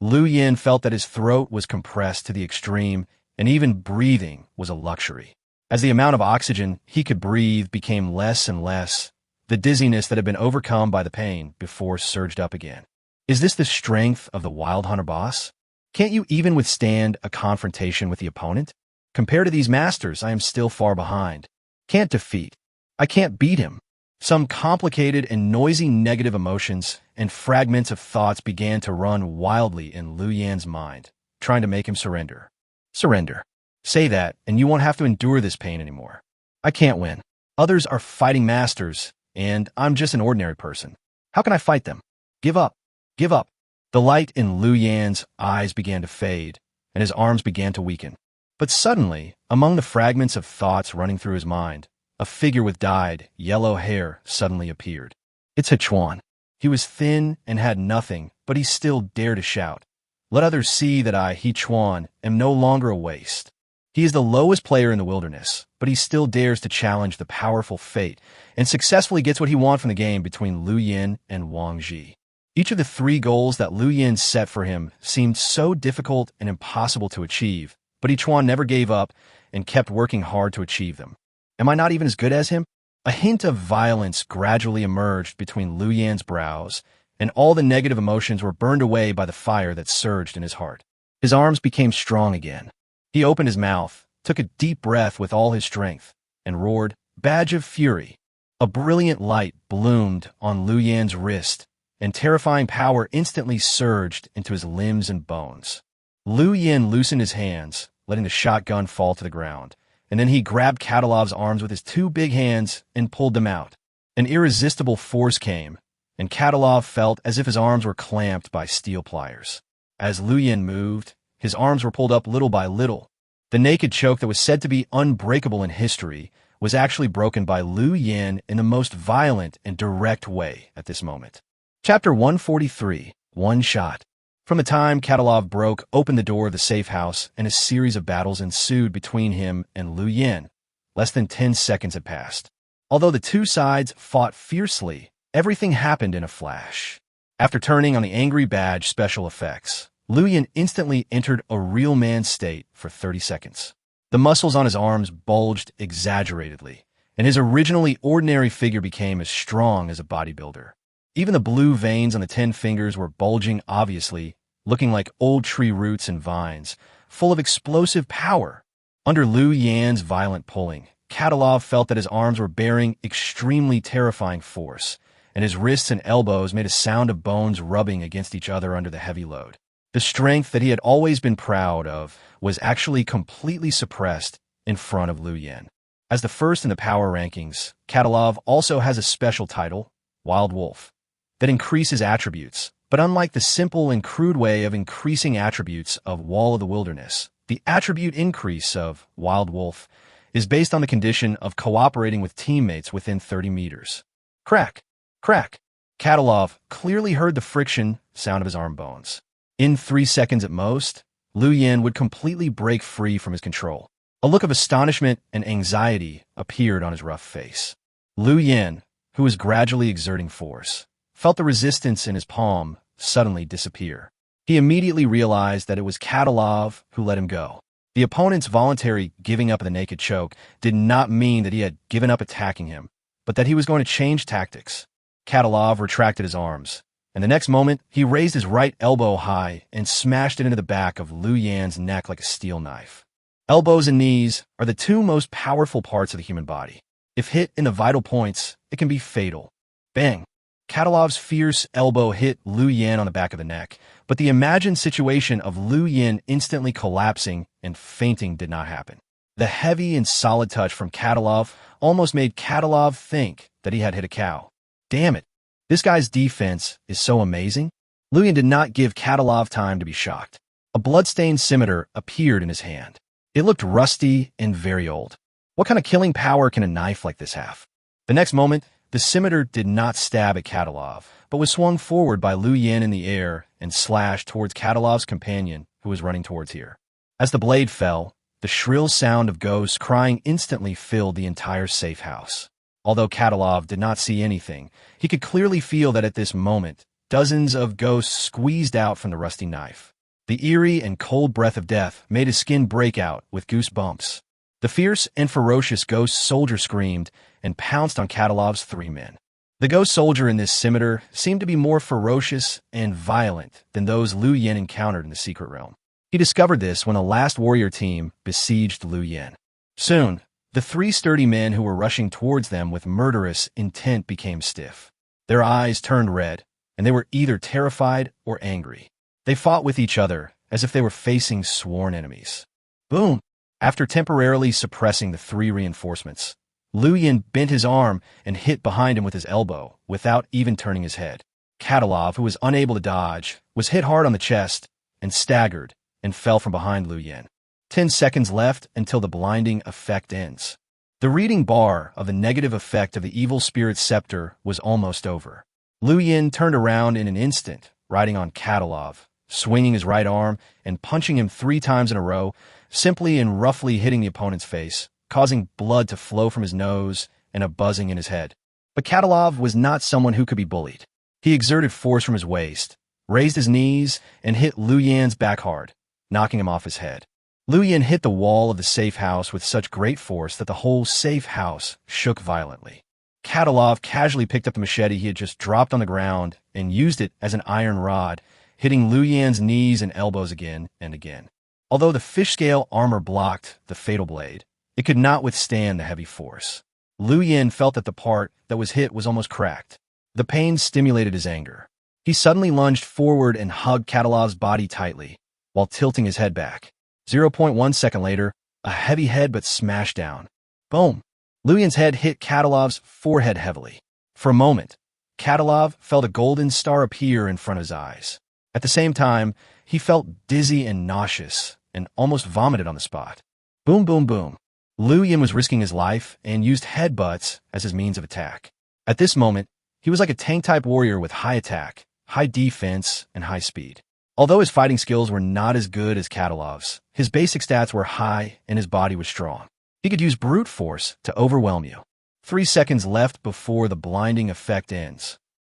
Lu Yan felt that his throat was compressed to the extreme, and even breathing was a luxury. As the amount of oxygen he could breathe became less and less, the dizziness that had been overcome by the pain before surged up again. Is this the strength of the Wild Hunter boss? Can't you even withstand a confrontation with the opponent? Compared to these masters, I am still far behind. Can't defeat. I can't beat him. Some complicated and noisy negative emotions and fragments of thoughts began to run wildly in Lu Yan's mind, trying to make him surrender. Surrender. Say that, and you won't have to endure this pain anymore. I can't win. Others are fighting masters, and I'm just an ordinary person. How can I fight them? Give up. Give up. The light in Lu Yan's eyes began to fade, and his arms began to weaken. But suddenly, among the fragments of thoughts running through his mind, a figure with dyed, yellow hair suddenly appeared. It's Hichuan. He was thin and had nothing, but he still dared to shout. Let others see that I, Hichuan, am no longer a waste. He is the lowest player in the wilderness, but he still dares to challenge the powerful fate and successfully gets what he wants from the game between Lu Yan and Wang Ji. Each of the 3 goals that Lu Yan set for him seemed so difficult and impossible to achieve, but Hichuan never gave up and kept working hard to achieve them. Am I not even as good as him? A hint of violence gradually emerged between Lu Yan's brows, and all the negative emotions were burned away by the fire that surged in his heart. His arms became strong again. He opened his mouth, took a deep breath with all his strength, and roared, Badge of Fury. A brilliant light bloomed on Lu Yan's wrist, and terrifying power instantly surged into his limbs and bones. Lu Yan loosened his hands, letting the shotgun fall to the ground, and then he grabbed Catalov's arms with his 2 big hands and pulled them out. An irresistible force came, and Catalov felt as if his arms were clamped by steel pliers. As Lu Yan moved, his arms were pulled up little by little. The naked choke that was said to be unbreakable in history was actually broken by Lu Yan in the most violent and direct way at this moment. Chapter 143, One Shot. From the time Catalov broke open the door of the safe house and a series of battles ensued between him and Lu Yan, less than 10 seconds had passed. Although the 2 sides fought fiercely, everything happened in a flash. After turning on the Angry Badge special effects, Lu Yan instantly entered a real man state for 30 seconds. The muscles on his arms bulged exaggeratedly, and his originally ordinary figure became as strong as a bodybuilder. Even the blue veins on the 10 fingers were bulging obviously, looking like old tree roots and vines, full of explosive power. Under Lu Yan's violent pulling, Catalov felt that his arms were bearing extremely terrifying force, and his wrists and elbows made a sound of bones rubbing against each other under the heavy load. The strength that he had always been proud of was actually completely suppressed in front of Liu Yan. As the first in the power rankings, Katalov also has a special title, Wild Wolf, that increases attributes. But unlike the simple and crude way of increasing attributes of Wall of the Wilderness, the attribute increase of Wild Wolf is based on the condition of cooperating with teammates within 30 meters. Crack! Crack! Katalov clearly heard the friction sound of his arm bones. In 3 seconds at most, Liu Yan would completely break free from his control. A look of astonishment and anxiety appeared on his rough face. Liu Yan, who was gradually exerting force, felt the resistance in his palm suddenly disappear. He immediately realized that it was Katalov who let him go. The opponent's voluntary giving up of the naked choke did not mean that he had given up attacking him, but that he was going to change tactics. Katalov retracted his arms, and the next moment, he raised his right elbow high and smashed it into the back of Liu Yan's neck like a steel knife. Elbows and knees are the two most powerful parts of the human body. If hit in the vital points, it can be fatal. Bang! Katalov's fierce elbow hit Liu Yan on the back of the neck, but the imagined situation of Liu Yan instantly collapsing and fainting did not happen. The heavy and solid touch from Katalov almost made Katalov think that he had hit a cow. Damn it! This guy's defense is so amazing. Liu Yan did not give Katalov time to be shocked. A blood-stained scimitar appeared in his hand. It looked rusty and very old. What kind of killing power can a knife like this have? The next moment, the scimitar did not stab at Katalov, but was swung forward by Liu Yan in the air and slashed towards Katalov's companion, who was running towards here. As the blade fell, the shrill sound of ghosts crying instantly filled the entire safe house. Although Katalov did not see anything, he could clearly feel that at this moment, dozens of ghosts squeezed out from the rusty knife. The eerie and cold breath of death made his skin break out with goosebumps. The fierce and ferocious ghost soldier screamed and pounced on Katalov's 3 men. The ghost soldier in this scimitar seemed to be more ferocious and violent than those Liu Yan encountered in the secret realm. He discovered this when the last warrior team besieged Liu Yan. Soon, the 3 sturdy men who were rushing towards them with murderous intent became stiff. Their eyes turned red, and they were either terrified or angry. They fought with each other as if they were facing sworn enemies. Boom! After temporarily suppressing the 3 reinforcements, Liu Yan bent his arm and hit behind him with his elbow without even turning his head. Katalov, who was unable to dodge, was hit hard on the chest and staggered and fell from behind Liu Yan. 10 seconds left until the blinding effect ends. The reading bar of the negative effect of the evil spirit's scepter was almost over. Liu Yan turned around in an instant, riding on Katalov, swinging his right arm and punching him 3 times in a row, simply and roughly hitting the opponent's face, causing blood to flow from his nose and a buzzing in his head. But Katalov was not someone who could be bullied. He exerted force from his waist, raised his knees, and hit Liu Yan's back hard, knocking him off his head. Liu Yan hit the wall of the safe house with such great force that the whole safe house shook violently. Katalov casually picked up the machete he had just dropped on the ground and used it as an iron rod, hitting Liu Yan's knees and elbows again and again. Although the fish-scale armor blocked the fatal blade, it could not withstand the heavy force. Liu Yan felt that the part that was hit was almost cracked. The pain stimulated his anger. He suddenly lunged forward and hugged Katalov's body tightly, while tilting his head back. 0.1 second later, a heavy headbutt smashed down. Boom! Liu Yan's head hit Katalov's forehead heavily. For a moment, Katalov felt a golden star appear in front of his eyes. At the same time, he felt dizzy and nauseous and almost vomited on the spot. Boom, boom, boom. Liu Yan was risking his life and used headbutts as his means of attack. At this moment, he was like a tank-type warrior with high attack, high defense, and high speed. Although his fighting skills were not as good as Katalov's, his basic stats were high and his body was strong. He could use brute force to overwhelm you. 3 seconds left before the blinding effect ends.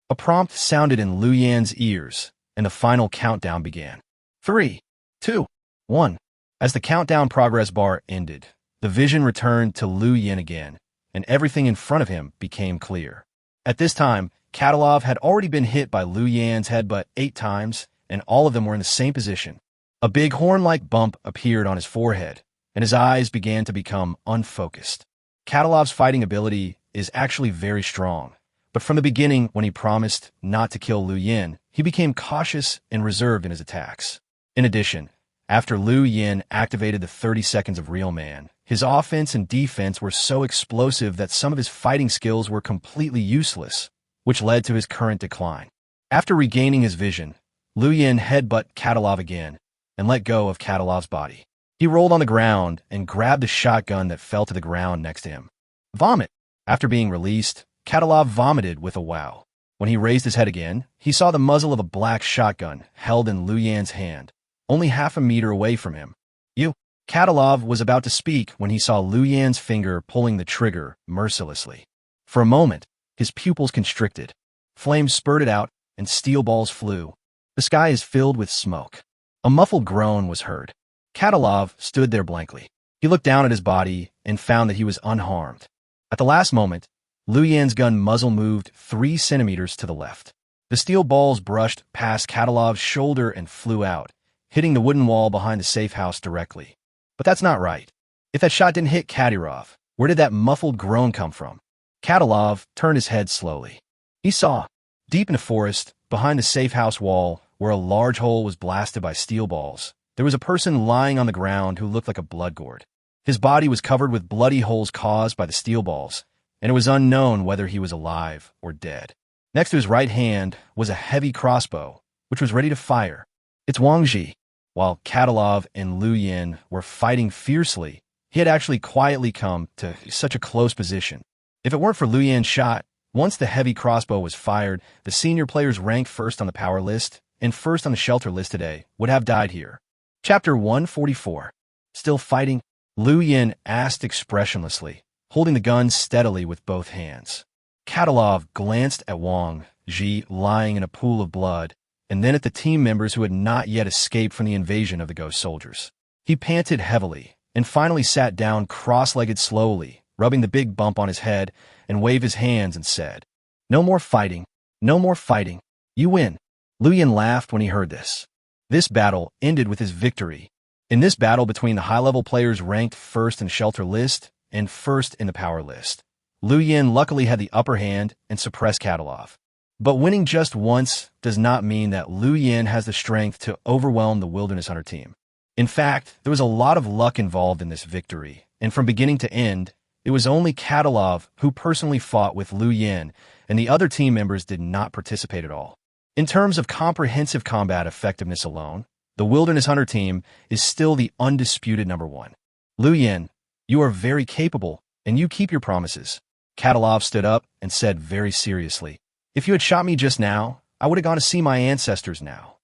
A prompt sounded in Liu Yan's ears, and the final countdown began. 3, 2, 1. As the countdown progress bar ended, the vision returned to Liu Yan again, and everything in front of him became clear. At this time, Katalov had already been hit by Liu Yan's headbutt 8 times, and all of them were in the same position. A big horn-like bump appeared on his forehead, and his eyes began to become unfocused. Katalov's fighting ability is actually very strong, But from the beginning, when he promised not to kill Liu Yin, he became cautious and reserved in his attacks. In addition, after Liu Yin activated the 30 seconds of Real Man, his offense and defense were so explosive that some of his fighting skills were completely useless, which led to his current decline. After regaining his vision, Liu Yin headbutted Katalov again and let go of Katalov's body. He rolled on the ground and grabbed a shotgun that fell to the ground next to him. Vomit! After being released, Katalov vomited with a wow. When he raised his head again, he saw the muzzle of a black shotgun held in Liu Yan's hand, only half a meter away from him. Katalov was about to speak when he saw Liu Yan's finger pulling the trigger mercilessly. For a moment, his pupils constricted. Flames spurted out, and steel balls flew. The sky is filled with smoke. A muffled groan was heard. Katalov stood there blankly. He looked down at his body and found that he was unharmed. At the last moment, Liu Yan's gun muzzle moved 3 centimeters to the left. The steel balls brushed past Katalov's shoulder and flew out, hitting the wooden wall behind the safe house directly. But that's not right. If that shot didn't hit Kadyrov, where did that muffled groan come from? Katalov turned his head slowly. He saw, deep in the forest, behind the safe house wall, where a large hole was blasted by steel balls, there was a person lying on the ground who looked like a blood gourd. His body was covered with bloody holes caused by the steel balls, and it was unknown whether he was alive or dead. Next to his right hand was a heavy crossbow, which was ready to fire. It's Wang Ji. While Katalov and Liu Yin were fighting fiercely, he had actually quietly come to such a close position. If it weren't for Liu Yan's shot, once the heavy crossbow was fired, the senior players ranked first on the power list and first on the shelter list today would have died here. Chapter 144. Still fighting? Liu Yin asked expressionlessly, holding the gun steadily with both hands. Katalov glanced at Wang Ji lying in a pool of blood, and then at the team members who had not yet escaped from the invasion of the ghost soldiers. He panted heavily and finally sat down cross-legged slowly, rubbing the big bump on his head, and waved his hands and said, "No more fighting. No more fighting. You win." Liu Yin laughed when he heard this. This battle ended with his victory. In this battle between the high-level players ranked first in the shelter list and first in the power list, Liu Yin luckily had the upper hand and suppressed Katalov. But winning just once does not mean that Liu Yin has the strength to overwhelm the Wilderness Hunter team. In fact, there was a lot of luck involved in this victory, and from beginning to end, it was only Katalov who personally fought with Liu Yin, and the other team members did not participate at all. In terms of comprehensive combat effectiveness alone, the Wilderness Hunter team is still the undisputed number 1. Liu Yin, you are very capable, and you keep your promises. Katalov stood up and said very seriously, "If you had shot me just now, I would have gone to see my ancestors now."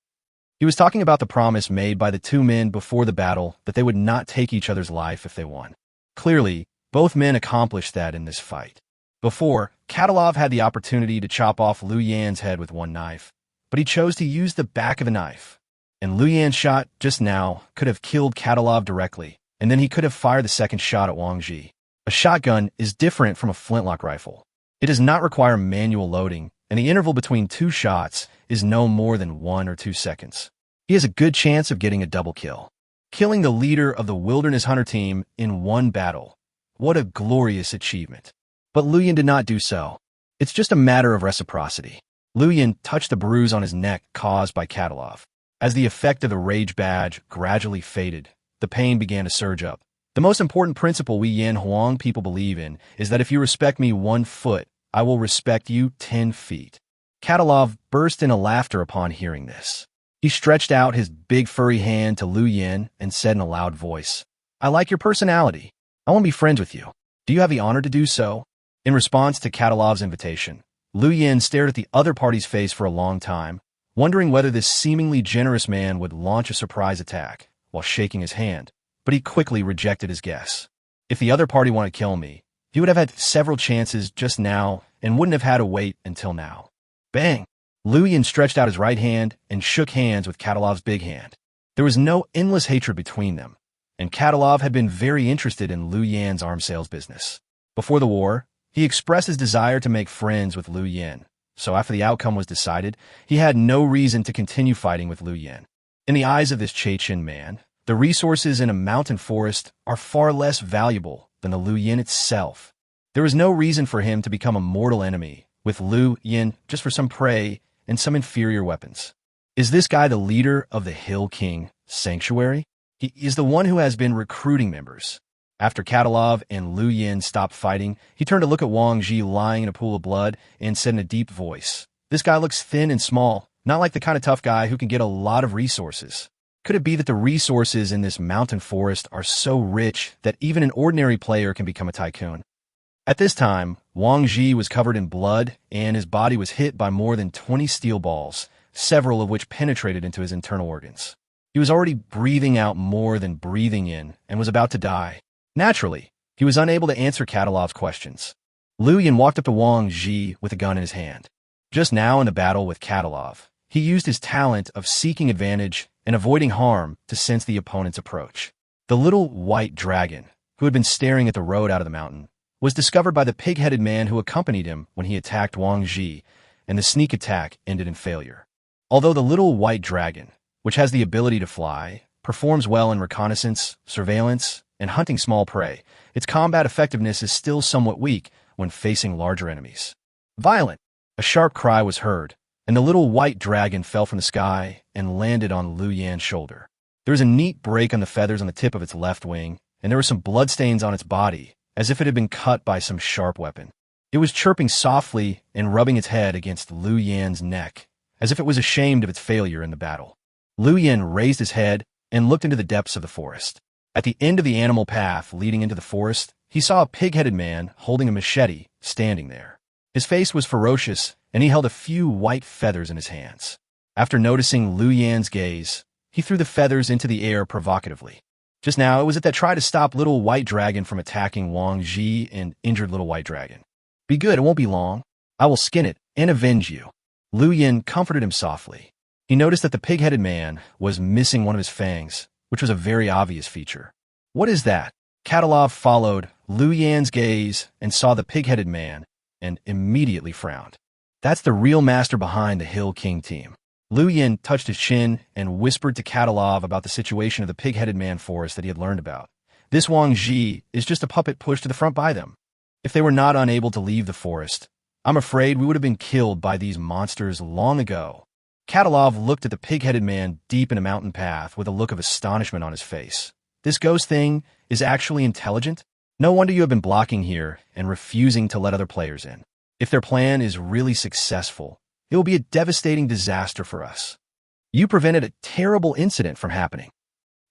He was talking about the promise made by the 2 men before the battle that they would not take each other's life if they won. Clearly, both men accomplished that in this fight. Before, Katalov had the opportunity to chop off Liu Yan's head with one knife, but he chose to use the back of the knife. And Liu Yan's shot just now could have killed Katalov directly, and then he could have fired the second shot at Wang Ji. A shotgun is different from a flintlock rifle. It does not require manual loading, and the interval between 2 shots is no more than 1 or 2 seconds. He has a good chance of getting a double kill, killing the leader of the Wilderness Hunter team in one battle. What a glorious achievement. But Liu Yin did not do so. It's just a matter of reciprocity. Liu Yin touched the bruise on his neck caused by Katalov. As the effect of the rage badge gradually faded, the pain began to surge up. The most important principle we Yan Huang people believe in is that if you respect me 1 foot, I will respect you 10 feet. Katalov burst into laughter upon hearing this. He stretched out his big furry hand to Liu Yin and said in a loud voice, "I like your personality. I want to be friends with you. Do you have the honor to do so?" In response to Katalov's invitation, Liu Yin stared at the other party's face for a long time, wondering whether this seemingly generous man would launch a surprise attack while shaking his hand, but he quickly rejected his guess. If the other party wanted to kill me, he would have had several chances just now and wouldn't have had to wait until now. Bang! Liu Yin stretched out his right hand and shook hands with Katalov's big hand. There was no endless hatred between them, and Katalov had been very interested in Liu Yan's arms sales business. Before the war, he expressed his desire to make friends with Liu Yin, so after the outcome was decided, he had no reason to continue fighting with Liu Yin. In the eyes of this Chechen man, the resources in a mountain forest are far less valuable than the Liu Yin itself. There was no reason for him to become a mortal enemy with Lu Yin just for some prey and some inferior weapons. Is this guy the leader of the Hill King Sanctuary? He is the one who has been recruiting members. After Katalov and Lu Yin stopped fighting, he turned to look at Wang Ji lying in a pool of blood and said in a deep voice, "This guy looks thin and small, not like the kind of tough guy who can get a lot of resources. Could it be that the resources in this mountain forest are so rich that even an ordinary player can become a tycoon?" At this time, Wang Ji was covered in blood and his body was hit by more than 20 steel balls, several of which penetrated into his internal organs. He was already breathing out more than breathing in and was about to die. Naturally, he was unable to answer Katalov's questions. Lu Yin walked up to Wang Ji with a gun in his hand. Just now in the battle with Katalov, he used his talent of seeking advantage and avoiding harm to sense the opponent's approach. The little white dragon, who had been staring at the road out of the mountain, was discovered by the pig-headed man who accompanied him when he attacked Wang Ji, and the sneak attack ended in failure. Although the little white dragon, which has the ability to fly, performs well in reconnaissance, surveillance, and hunting small prey, its combat effectiveness is still somewhat weak when facing larger enemies. Violent! A sharp cry was heard, and the little white dragon fell from the sky and landed on Lu Yan's shoulder. There was a neat break on the feathers on the tip of its left wing, and there were some bloodstains on its body, as if it had been cut by some sharp weapon. It was chirping softly and rubbing its head against Lu Yan's neck, as if it was ashamed of its failure in the battle. Lu Yan raised his head and looked into the depths of the forest. At the end of the animal path leading into the forest, he saw a pig-headed man holding a machete standing there. His face was ferocious, and he held a few white feathers in his hands. After noticing Lu Yan's gaze, he threw the feathers into the air provocatively. Just now, it was at that try to stop Little White Dragon from attacking Wang Ji and injured Little White Dragon. "Be good, it won't be long. I will skin it and avenge you." Lu Yan comforted him softly. He noticed that the pig-headed man was missing one of his fangs, which was a very obvious feature. "What is that?" Katalov followed Lu Yan's gaze and saw the pig-headed man, and immediately frowned. "That's the real master behind the Hill King team." Lu Yan touched his chin and whispered to Katalov about the situation of the pig-headed man forest that he had learned about. "This Wang Ji is just a puppet pushed to the front by them. If they were not unable to leave the forest, I'm afraid we would have been killed by these monsters long ago." Katalov looked at the pig-headed man deep in a mountain path with a look of astonishment on his face. "This ghost thing is actually intelligent? No wonder you have been blocking here and refusing to let other players in. If their plan is really successful, it will be a devastating disaster for us. You prevented a terrible incident from happening."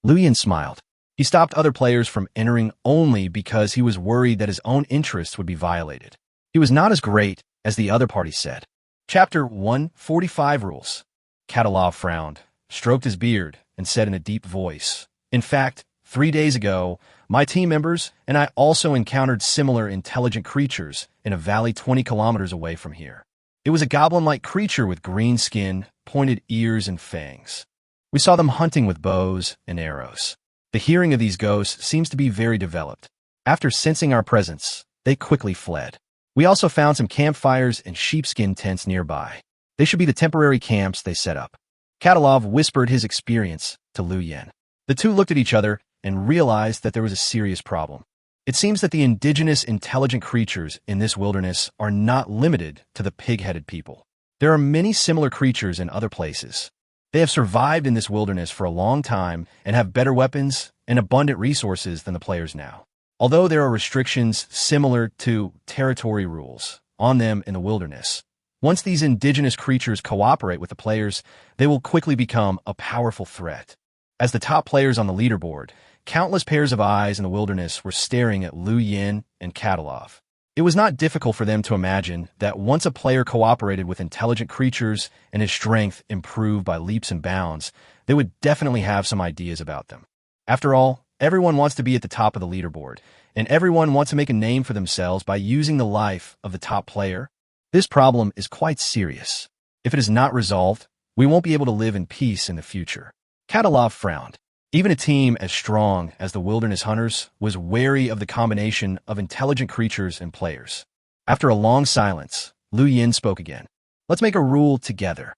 Lu Yan smiled. He stopped other players from entering only because he was worried that his own interests would be violated. He was not as great as the other party said. Chapter 145 Rules. Katalov frowned, stroked his beard, and said in a deep voice, "In fact, 3 days ago, my team members and I also encountered similar intelligent creatures in a valley 20 kilometers away from here. It was a goblin-like creature with green skin, pointed ears, and fangs. We saw them hunting with bows and arrows. The hearing of these ghosts seems to be very developed. After sensing our presence, they quickly fled. We also found some campfires and sheepskin tents nearby. They should be the temporary camps they set up." Katalov whispered his experience to Lu Yan. The two looked at each other and realized that there was a serious problem. It seems that the indigenous intelligent creatures in this wilderness are not limited to the pig-headed people. There are many similar creatures in other places. They have survived in this wilderness for a long time and have better weapons and abundant resources than the players now. Although there are restrictions similar to territory rules on them in the wilderness, once these indigenous creatures cooperate with the players, they will quickly become a powerful threat. As the top players on the leaderboard, countless pairs of eyes in the wilderness were staring at Lu Yan and Katalov. It was not difficult for them to imagine that once a player cooperated with intelligent creatures and his strength improved by leaps and bounds, they would definitely have some ideas about them. After all, everyone wants to be at the top of the leaderboard, and everyone wants to make a name for themselves by using the life of the top player. This problem is quite serious. If it is not resolved, we won't be able to live in peace in the future. Katalov frowned. Even a team as strong as the Wilderness Hunters was wary of the combination of intelligent creatures and players. After a long silence, Lu Yan spoke again. "Let's make a rule together."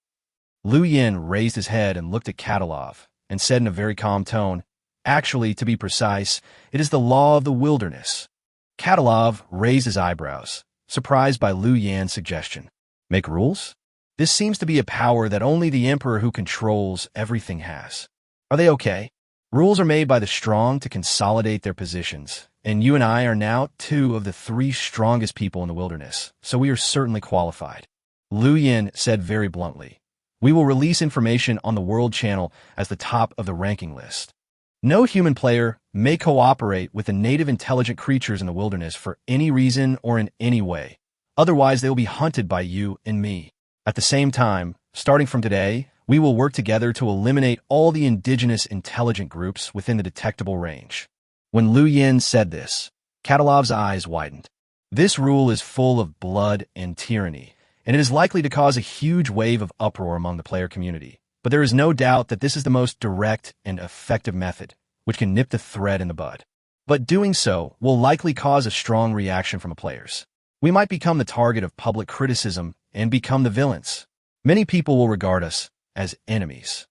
Lu Yan raised his head and looked at Katalov and said in a very calm tone, "Actually, to be precise, it is the law of the wilderness." Katalov raised his eyebrows, surprised by Liu Yan's suggestion. Make rules? This seems to be a power that only the emperor who controls everything has. Are they okay? Rules are made by the strong to consolidate their positions, and you and I are now 2 of the 3 strongest people in the wilderness, so we are certainly qualified. Liu Yan said very bluntly. We will release information on the World Channel as the top of the ranking list. No human player may cooperate with the native intelligent creatures in the wilderness for any reason or in any way. Otherwise, they will be hunted by you and me. At the same time, starting from today, we will work together to eliminate all the indigenous intelligent groups within the detectable range. When Liu Yan said this, Katalov's eyes widened. This rule is full of blood and tyranny, and it is likely to cause a huge wave of uproar among the player community. But there is no doubt that this is the most direct and effective method, which can nip the thread in the bud. But doing so will likely cause a strong reaction from the players. We might become the target of public criticism and become the villains. Many people will regard us as enemies.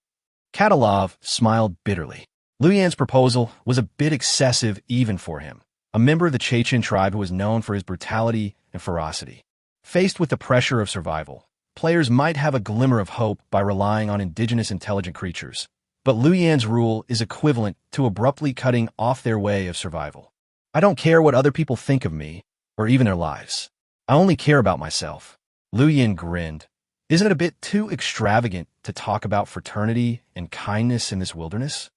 Katalov smiled bitterly. Liu Yan's proposal was a bit excessive even for him, a member of the Chechen tribe who was known for his brutality and ferocity. Faced with the pressure of survival, players might have a glimmer of hope by relying on indigenous intelligent creatures, but Liu Yan's rule is equivalent to abruptly cutting off their way of survival. I don't care what other people think of me, or even their lives. I only care about myself. Liu Yan grinned. Isn't it a bit too extravagant to talk about fraternity and kindness in this wilderness?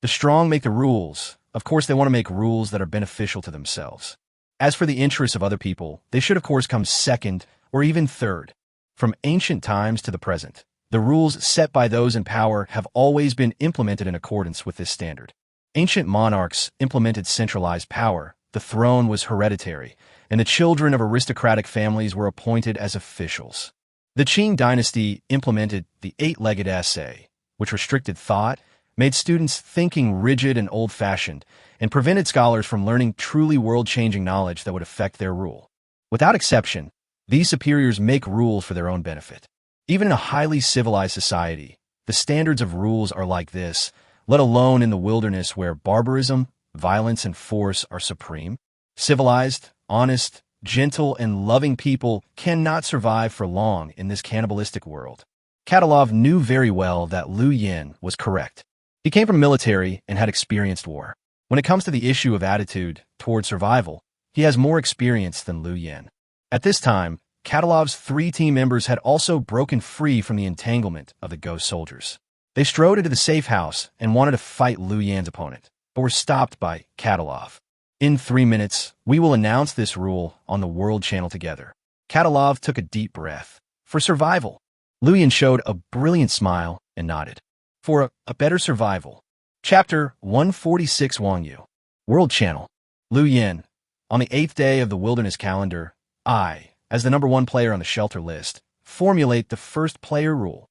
The strong make the rules. Of course, they want to make rules that are beneficial to themselves. As for the interests of other people, they should of course come second or even third. From ancient times to the present, the rules set by those in power have always been implemented in accordance with this standard. Ancient monarchs implemented centralized power, the throne was hereditary, and the children of aristocratic families were appointed as officials. The Qing dynasty implemented the 8-legged essay, which restricted thought, made students' thinking rigid and old-fashioned, and prevented scholars from learning truly world-changing knowledge that would affect their rule. Without exception, these superiors make rules for their own benefit. Even in a highly civilized society, the standards of rules are like this, let alone in the wilderness where barbarism, violence, and force are supreme. Civilized, honest, gentle, and loving people cannot survive for long in this cannibalistic world. Katalov knew very well that Liu Yan was correct. He came from military and had experienced war. When it comes to the issue of attitude toward survival, he has more experience than Liu Yan. At this time, Katalov's 3 team members had also broken free from the entanglement of the ghost soldiers. They strode into the safe house and wanted to fight Liu Yan's opponent, but were stopped by Katalov. In 3 minutes, we will announce this rule on the World Channel together. Katalov took a deep breath. For survival. Liu Yan showed a brilliant smile and nodded. For a better survival. Chapter 146 Wang Yu. World Channel. Liu Yan. On the 8th day of the wilderness calendar, I, as the number 1 player on the shelter list, formulate the first player rule.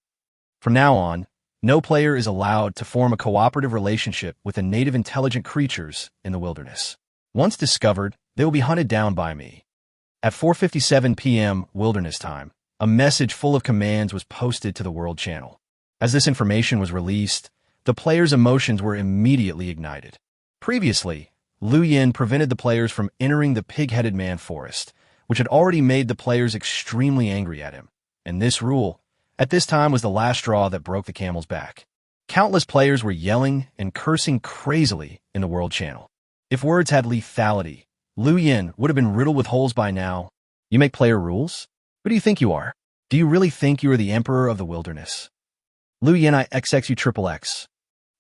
From now on, no player is allowed to form a cooperative relationship with the native intelligent creatures in the wilderness. Once discovered, they will be hunted down by me. At 4:57 p.m. wilderness time, a message full of commands was posted to the World Channel. As this information was released, the players' emotions were immediately ignited. Previously, Liu Yan prevented the players from entering the pig-headed man forest, which had already made the players extremely angry at him. And this rule, at this time, was the last straw that broke the camel's back. Countless players were yelling and cursing crazily in the World Channel. If words had lethality, Liu Yan would have been riddled with holes by now. You make player rules? Who do you think you are? Do you really think you are the emperor of the wilderness? Liu Yan, I XXU triple X.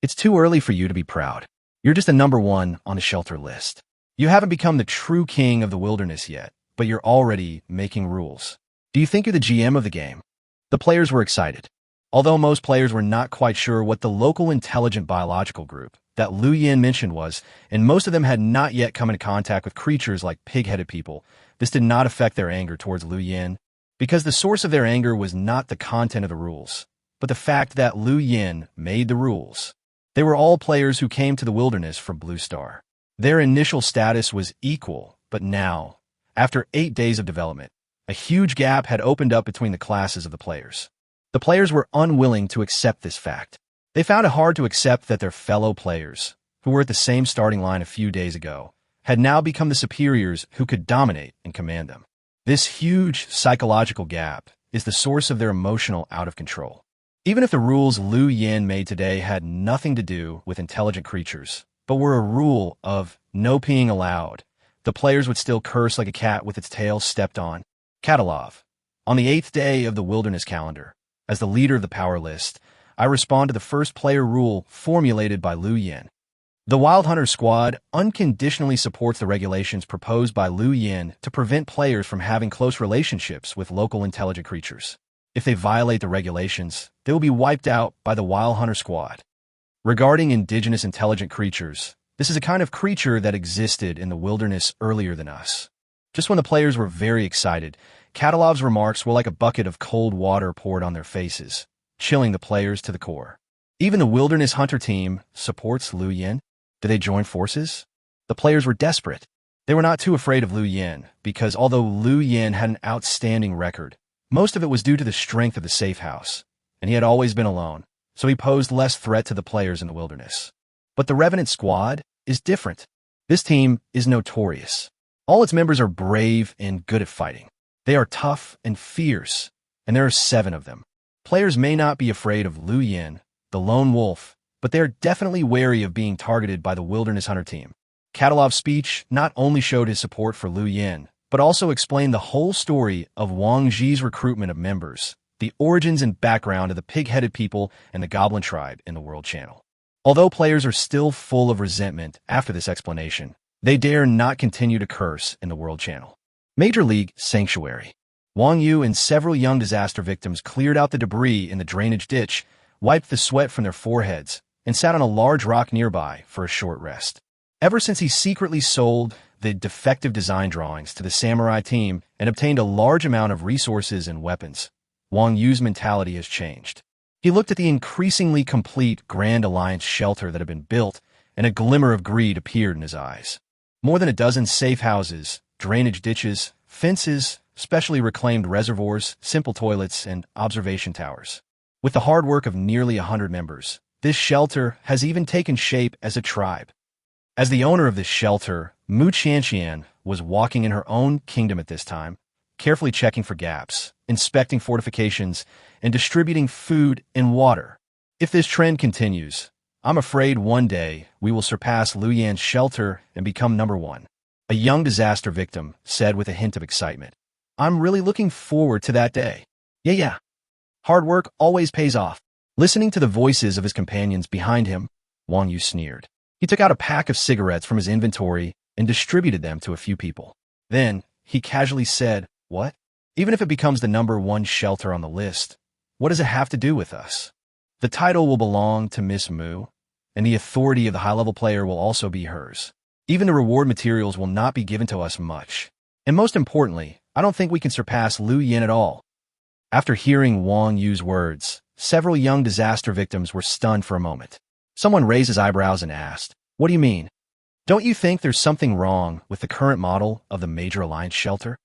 It's too early for you to be proud. You're just a number 1 on the shelter list. You haven't become the true king of the wilderness yet, but you're already making rules. Do you think you're the GM of the game? The players were excited. Although most players were not quite sure what the local intelligent biological group that Liu Yan mentioned was, and most of them had not yet come into contact with creatures like pig-headed people, this did not affect their anger towards Liu Yan, because the source of their anger was not the content of the rules, but the fact that Liu Yan made the rules. They were all players who came to the wilderness from Blue Star. Their initial status was equal, but now, after 8 days of development, a huge gap had opened up between the classes of the players. The players were unwilling to accept this fact. They found it hard to accept that their fellow players, who were at the same starting line a few days ago, had now become the superiors who could dominate and command them. This huge psychological gap is the source of their emotional out of control. Even if the rules Liu Yin made today had nothing to do with intelligent creatures, but were a rule of no peeing allowed, the players would still curse like a cat with its tail stepped on. Catalov. On the 8th day of the Wilderness Calendar, as the leader of the power list, I respond to the first player rule formulated by Liu Yin. The Wild Hunter Squad unconditionally supports the regulations proposed by Liu Yin to prevent players from having close relationships with local intelligent creatures. If they violate the regulations, they will be wiped out by the Wild Hunter Squad. Regarding indigenous intelligent creatures, this is a kind of creature that existed in the wilderness earlier than us. Just when the players were very excited, Catalov's remarks were like a bucket of cold water poured on their faces, chilling the players to the core. Even the Wilderness Hunter team supports Liu Yin. Did they join forces? The players were desperate. They were not too afraid of Liu Yin, because although Liu Yin had an outstanding record, most of it was due to the strength of the safe house, and he had always been alone, so he posed less threat to the players in the wilderness. But the Revenant Squad is different. This team is notorious. All its members are brave and good at fighting. They are tough and fierce, and there are 7 of them. Players may not be afraid of Liu Yin, the lone wolf, but they are definitely wary of being targeted by the Wilderness Hunter team. Catalov's speech not only showed his support for Liu Yin, but also explained the whole story of Wang Zhi's recruitment of members, the origins and background of the pig-headed people and the goblin tribe in the World Channel. Although players are still full of resentment after this explanation, they dare not continue to curse in the World Channel. Major League Sanctuary. Wang Yu and several young disaster victims cleared out the debris in the drainage ditch, wiped the sweat from their foreheads, and sat on a large rock nearby for a short rest. Ever since he secretly sold the defective design drawings to the samurai team and obtained a large amount of resources and weapons, Wang Yu's mentality has changed. He looked at the increasingly complete Grand Alliance shelter that had been built, and a glimmer of greed appeared in his eyes. More than a dozen safe houses, drainage ditches, fences, specially reclaimed reservoirs, simple toilets, and observation towers. With the hard work of nearly 100 members, this shelter has even taken shape as a tribe. As the owner of this shelter, Mu Qianqian was walking in her own kingdom at this time, carefully checking for gaps, inspecting fortifications, and distributing food and water. If this trend continues, I'm afraid one day we will surpass Liu Yan's shelter and become number 1. A young disaster victim said with a hint of excitement. I'm really looking forward to that day. Yeah. Hard work always pays off. Listening to the voices of his companions behind him, Wang Yu sneered. He took out a pack of cigarettes from his inventory and distributed them to a few people. Then, he casually said, "What? Even if it becomes the number 1 shelter on the list, what does it have to do with us? The title will belong to Miss Mu, and the authority of the high-level player will also be hers. Even the reward materials will not be given to us much. And most importantly, I don't think we can surpass Liu Yin at all." After hearing Wang Yu's words, several young disaster victims were stunned for a moment. Someone raised his eyebrows and asked, "What do you mean? Don't you think there's something wrong with the current model of the Major Alliance shelter?"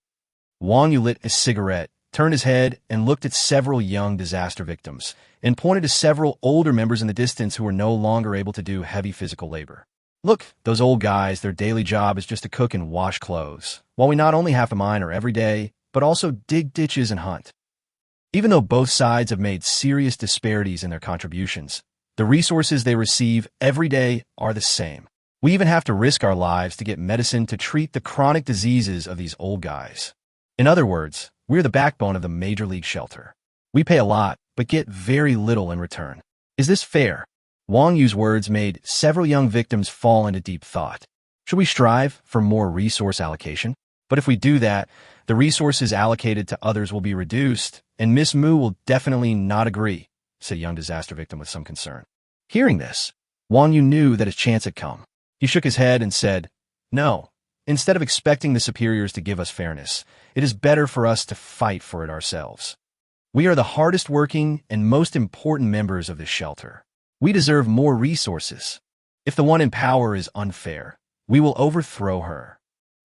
Wang Yu lit a cigarette, turned his head, and looked at several young disaster victims, and pointed to several older members in the distance who were no longer able to do heavy physical labor. "Look, those old guys, their daily job is just to cook and wash clothes, while we not only have to mine our every day, but also dig ditches and hunt." Even though both sides have made serious disparities in their contributions, the resources they receive every day are the same. We even have to risk our lives to get medicine to treat the chronic diseases of these old guys. In other words, we're the backbone of the Major League shelter. We pay a lot, but get very little in return. Is this fair? Wang Yu's words made several young victims fall into deep thought. Should we strive for more resource allocation? But if we do that, the resources allocated to others will be reduced, and Miss Mu will definitely not agree, said a young disaster victim with some concern. Hearing this, Wang Yu knew that his chance had come. He shook his head and said, "No, instead of expecting the superiors to give us fairness, it is better for us to fight for it ourselves. We are the hardest working and most important members of this shelter. We deserve more resources. If the one in power is unfair, we will overthrow her."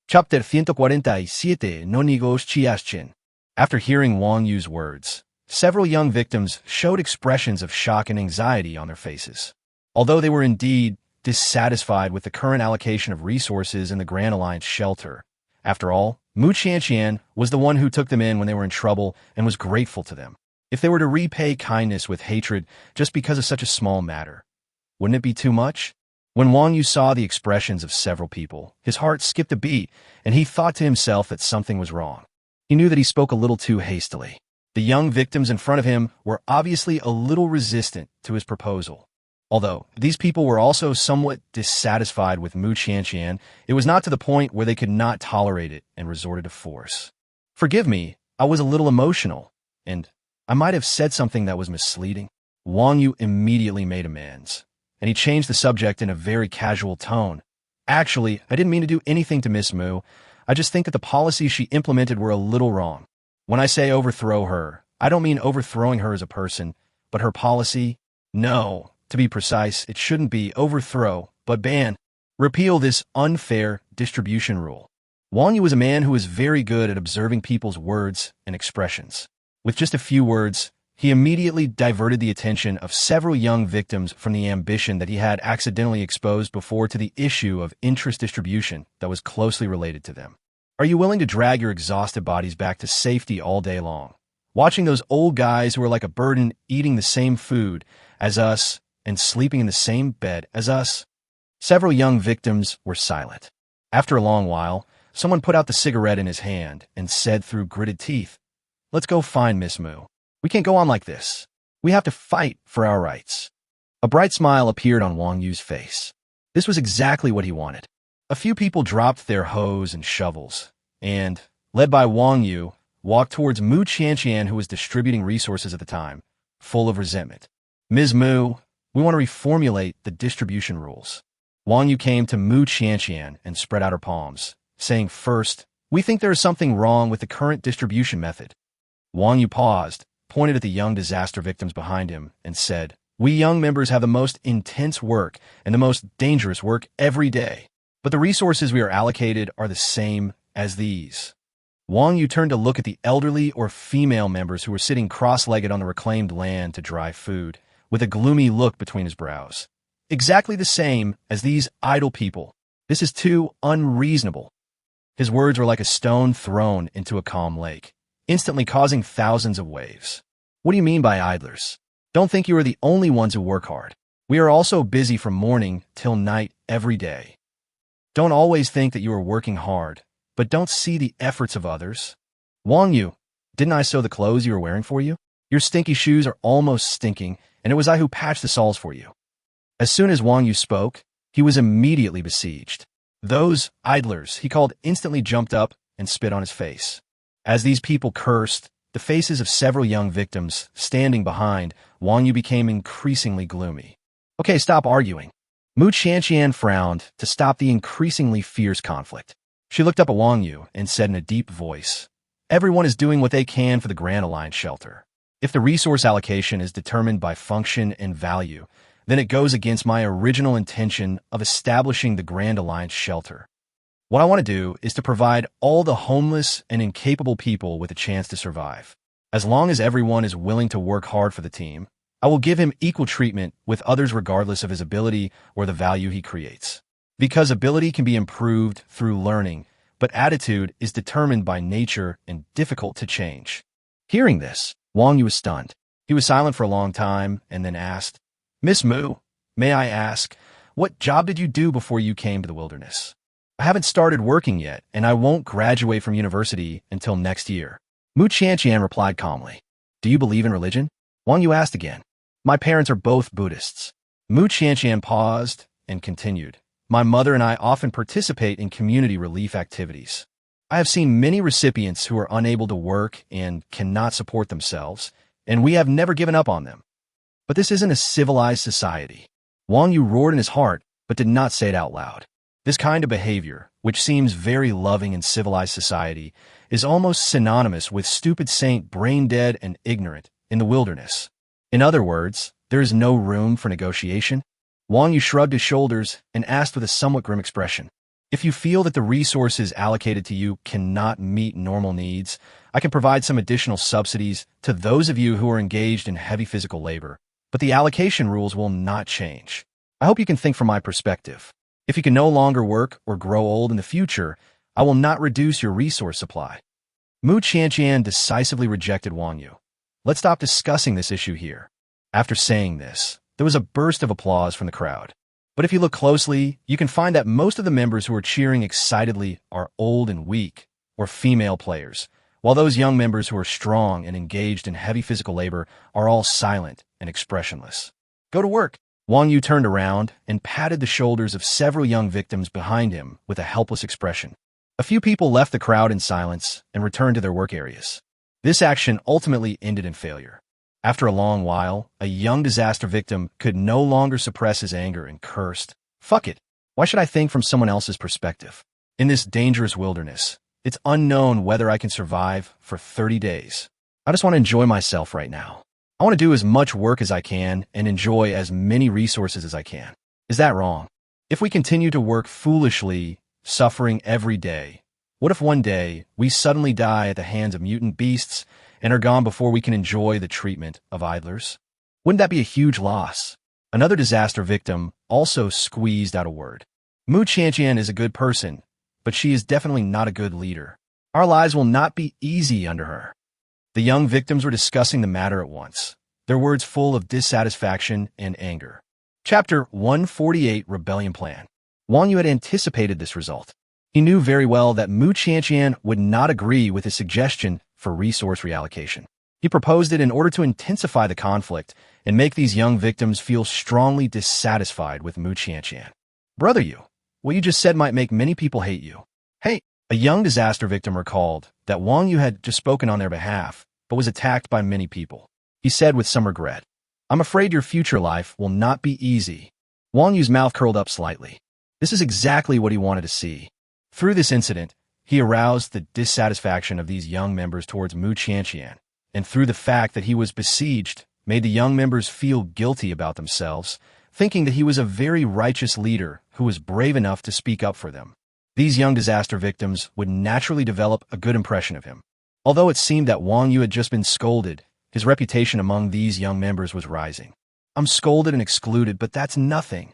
Chapter 147 No negociación. After hearing Wang Yu's words, several young victims showed expressions of shock and anxiety on their faces. Although they were indeed dissatisfied with the current allocation of resources in the Grand Alliance shelter, after all, Mu Qianqian was the one who took them in when they were in trouble and was grateful to them. If they were to repay kindness with hatred just because of such a small matter, wouldn't it be too much? When Wang Yu saw the expressions of several people, his heart skipped a beat, and he thought to himself that something was wrong. He knew that he spoke a little too hastily. The young victims in front of him were obviously a little resistant to his proposal. Although these people were also somewhat dissatisfied with Mu Qianqian, it was not to the point where they could not tolerate it and resorted to force. Forgive me, I was a little emotional, and I might have said something that was misleading. Wang Yu immediately made amends, and he changed the subject in a very casual tone. Actually, I didn't mean to do anything to Miss Mu. I just think that the policies she implemented were a little wrong. When I say overthrow her, I don't mean overthrowing her as a person, but her policy. No, to be precise, it shouldn't be overthrow, but ban. Repeal this unfair distribution rule. Wang Yu was a man who was very good at observing people's words and expressions. With just a few words, he immediately diverted the attention of several young victims from the ambition that he had accidentally exposed before to the issue of interest distribution that was closely related to them. Are you willing to drag your exhausted bodies back to safety all day long, watching those old guys who are like a burden eating the same food as us and sleeping in the same bed as us? Several young victims were silent. After a long while, someone put out the cigarette in his hand and said through gritted teeth, "Let's go find Miss Mu. We can't go on like this. We have to fight for our rights." A bright smile appeared on Wang Yu's face. This was exactly what he wanted. A few people dropped their hoes and shovels, and, led by Wang Yu, walked towards Mu Qianqian, who was distributing resources at the time, full of resentment. "Ms. Mu, we want to reformulate the distribution rules." Wang Yu came to Mu Qianqian and spread out her palms, saying, "First, we think there is something wrong with the current distribution method." Wang Yu paused, pointed at the young disaster victims behind him, and said, "We young members have the most intense work and the most dangerous work every day, but the resources we are allocated are the same as these." Wang Yu turned to look at the elderly or female members who were sitting cross-legged on the reclaimed land to dry food, with a gloomy look between his brows. "Exactly the same as these idle people. This is too unreasonable." His words were like a stone thrown into a calm lake, instantly causing thousands of waves. "What do you mean by idlers? Don't think you are the only ones who work hard. We are also busy from morning till night every day. Don't always think that you are working hard, but don't see the efforts of others. Wang Yu, didn't I sew the clothes you were wearing for you? Your stinky shoes are almost stinking, and it was I who patched the soles for you." As soon as Wang Yu spoke, he was immediately besieged. Those idlers, he called, instantly jumped up and spit on his face. As these people cursed, the faces of several young victims standing behind Wang Yu became increasingly gloomy. "Okay, stop arguing." Mu Qianqian frowned to stop the increasingly fierce conflict. She looked up at Wang Yu and said in a deep voice, "Everyone is doing what they can for the Grand Alliance shelter. If the resource allocation is determined by function and value, then it goes against my original intention of establishing the Grand Alliance shelter. What I want to do is to provide all the homeless and incapable people with a chance to survive. As long as everyone is willing to work hard for the team, I will give him equal treatment with others regardless of his ability or the value he creates. Because ability can be improved through learning, but attitude is determined by nature and difficult to change." Hearing this, Wang Yu was stunned. He was silent for a long time and then asked, "Miss Mu, may I ask, what job did you do before you came to the wilderness?" "I haven't started working yet, and I won't graduate from university until next year." Mu Qianqian replied calmly. "Do you believe in religion?" Wang Yu asked again. "My parents are both Buddhists." Mu Qianqian paused and continued, "My mother and I often participate in community relief activities. I have seen many recipients who are unable to work and cannot support themselves, and we have never given up on them. But this isn't a civilized society." Wang Yu roared in his heart, but did not say it out loud. This kind of behavior, which seems very loving in civilized society, is almost synonymous with stupid saint, brain-dead, and ignorant in the wilderness. In other words, there is no room for negotiation. Wang Yu shrugged his shoulders and asked with a somewhat grim expression, "If you feel that the resources allocated to you cannot meet normal needs, I can provide some additional subsidies to those of you who are engaged in heavy physical labor, but the allocation rules will not change. I hope you can think from my perspective. If you can no longer work or grow old in the future, I will not reduce your resource supply. Mu Qianqian decisively rejected Wang Yu. Let's stop discussing this issue here. After saying this, there was a burst of applause from the crowd. But if you look closely, you can find that most of the members who are cheering excitedly are old and weak, or female players, while those young members who are strong and engaged in heavy physical labor are all silent and expressionless. Go to work. Wang Yu turned around and patted the shoulders of several young victims behind him with a helpless expression. A few people left the crowd in silence and returned to their work areas. This action ultimately ended in failure. After a long while, a young disaster victim could no longer suppress his anger and cursed, "Fuck it. Why should I think from someone else's perspective? In this dangerous wilderness, it's unknown whether I can survive for 30 days. I just want to enjoy myself right now. I want to do as much work as I can and enjoy as many resources as I can. Is that wrong? If we continue to work foolishly, suffering every day, what if one day we suddenly die at the hands of mutant beasts and are gone before we can enjoy the treatment of idlers? Wouldn't that be a huge loss?" Another disaster victim also squeezed out a word. "Mu Qianqian is a good person, but she is definitely not a good leader. Our lives will not be easy under her." The young victims were discussing the matter at once, their words full of dissatisfaction and anger. Chapter 148, Rebellion Plan. Wang Yu had anticipated this result. He knew very well that Mu Qianqian would not agree with his suggestion for resource reallocation. He proposed it in order to intensify the conflict and make these young victims feel strongly dissatisfied with Mu Qianqian. "Brother Yu, what you just said might make many people hate you." "Hey," a young disaster victim recalled that Wang Yu had just spoken on their behalf, but was attacked by many people. He said with some regret, "I'm afraid your future life will not be easy." Wang Yu's mouth curled up slightly. This is exactly what he wanted to see. Through this incident, he aroused the dissatisfaction of these young members towards Mu Qianqian, and through the fact that he was besieged, made the young members feel guilty about themselves, thinking that he was a very righteous leader who was brave enough to speak up for them. These young disaster victims would naturally develop a good impression of him. Although it seemed that Wang Yu had just been scolded, his reputation among these young members was rising. "I'm scolded and excluded, but that's nothing."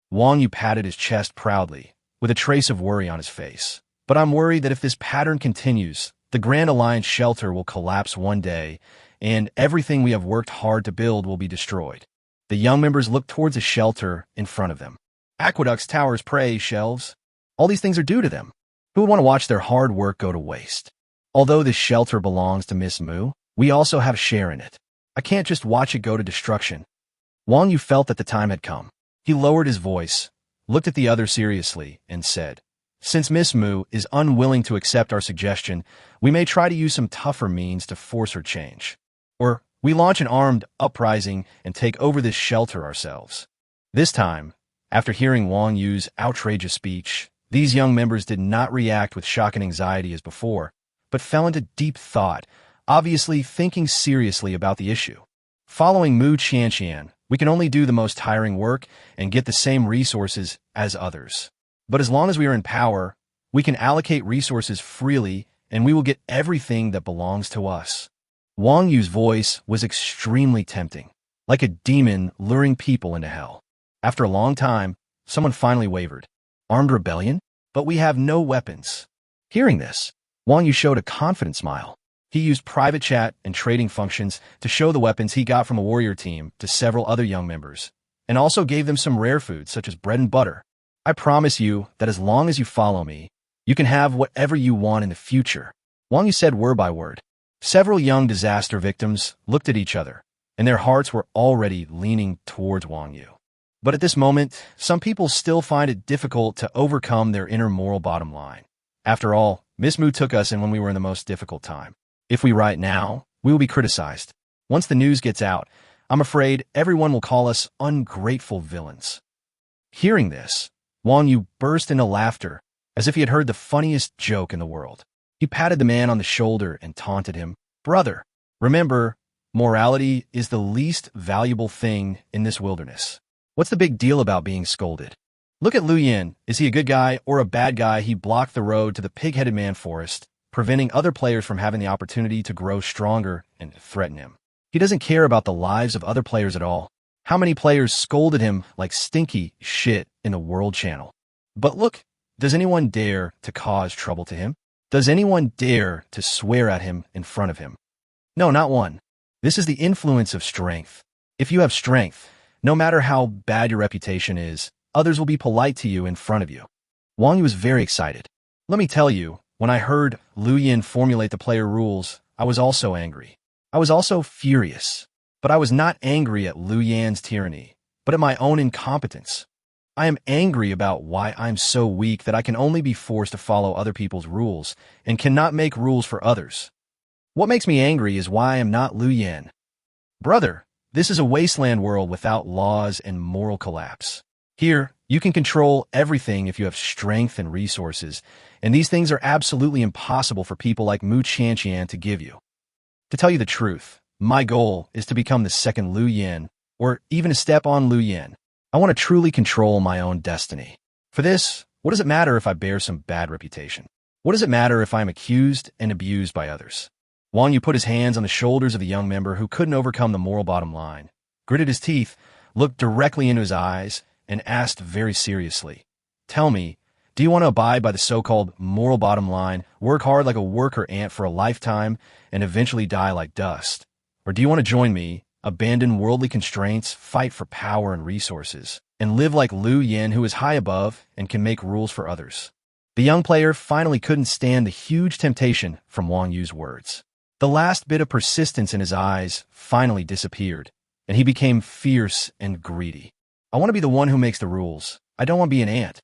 Wang Yu patted his chest proudly, with a trace of worry on his face. "But I'm worried that if this pattern continues, the Grand Alliance shelter will collapse one day, and everything we have worked hard to build will be destroyed." The young members looked towards a shelter in front of them. Aqueducts, towers, prey, shelves. All these things are due to them. Who would want to watch their hard work go to waste? Although this shelter belongs to Miss Mu, we also have a share in it. I can't just watch it go to destruction. Wang Yu felt that the time had come. He lowered his voice, looked at the other seriously, and said, "Since Miss Mu is unwilling to accept our suggestion, we may try to use some tougher means to force her change. Or we launch an armed uprising and take over this shelter ourselves." This time, after hearing Wang Yu's outrageous speech, these young members did not react with shock and anxiety as before, but fell into deep thought, obviously thinking seriously about the issue. Following Mu Qianqian, we can only do the most tiring work and get the same resources as others. But as long as we are in power, we can allocate resources freely and we will get everything that belongs to us. Wang Yu's voice was extremely tempting, like a demon luring people into hell. After a long time, someone finally wavered. "Armed rebellion? But we have no weapons." Hearing this, Wang Yu showed a confident smile. He used private chat and trading functions to show the weapons he got from a warrior team to several other young members, and also gave them some rare foods such as bread and butter. "I promise you that as long as you follow me, you can have whatever you want in the future," Wang Yu said word by word. Several young disaster victims looked at each other, and their hearts were already leaning towards Wang Yu. But at this moment, some people still find it difficult to overcome their inner moral bottom line. After all, Miss Mu took us in when we were in the most difficult time. If we write now, we will be criticized. Once the news gets out, I'm afraid everyone will call us ungrateful villains. Hearing this, Wang Yu burst into laughter, as if he had heard the funniest joke in the world. He patted the man on the shoulder and taunted him. "Brother, remember, morality is the least valuable thing in this wilderness. What's the big deal about being scolded? Look at Lu Yin. Is he a good guy or a bad guy? He blocked the road to the pig-headed man forest, preventing other players from having the opportunity to grow stronger and threaten him. He doesn't care about the lives of other players at all. How many players scolded him like stinky shit in the World Channel? But look, Does anyone dare to cause trouble to him? Does anyone dare to swear at him in front of him? No, not one. This is the influence of strength. If you have strength, no matter how bad your reputation is, others will be polite to you in front of you. Wang Yu was very excited. Let me tell you, when I heard Lu Yin formulate the player rules, I was also angry. I was also furious. But I was not angry at Lu Yan's tyranny, but at my own incompetence. I am angry about why I'm so weak that I can only be forced to follow other people's rules and cannot make rules for others. What makes me angry is why I am not Lu Yan. Brother, this is a wasteland world without laws and moral collapse. Here, you can control everything if you have strength and resources, and these things are absolutely impossible for people like Mu Qianqian to give you. To tell you the truth, my goal is to become the second Lu Yan, or even a step on Lu Yan. I want to truly control my own destiny. For this, what does it matter if I bear some bad reputation? What does it matter if I'm accused and abused by others? Wang Yu put his hands on the shoulders of the young member who couldn't overcome the moral bottom line, gritted his teeth, looked directly into his eyes, and asked very seriously, "Tell me, do you want to abide by the so-called moral bottom line, work hard like a worker ant for a lifetime, and eventually die like dust? Or do you want to join me, abandon worldly constraints, fight for power and resources, and live like Lu Yin, who is high above and can make rules for others?" The young player finally couldn't stand the huge temptation from Wang Yu's words. The last bit of persistence in his eyes finally disappeared, and he became fierce and greedy. "I want to be the one who makes the rules. I don't want to be an ant."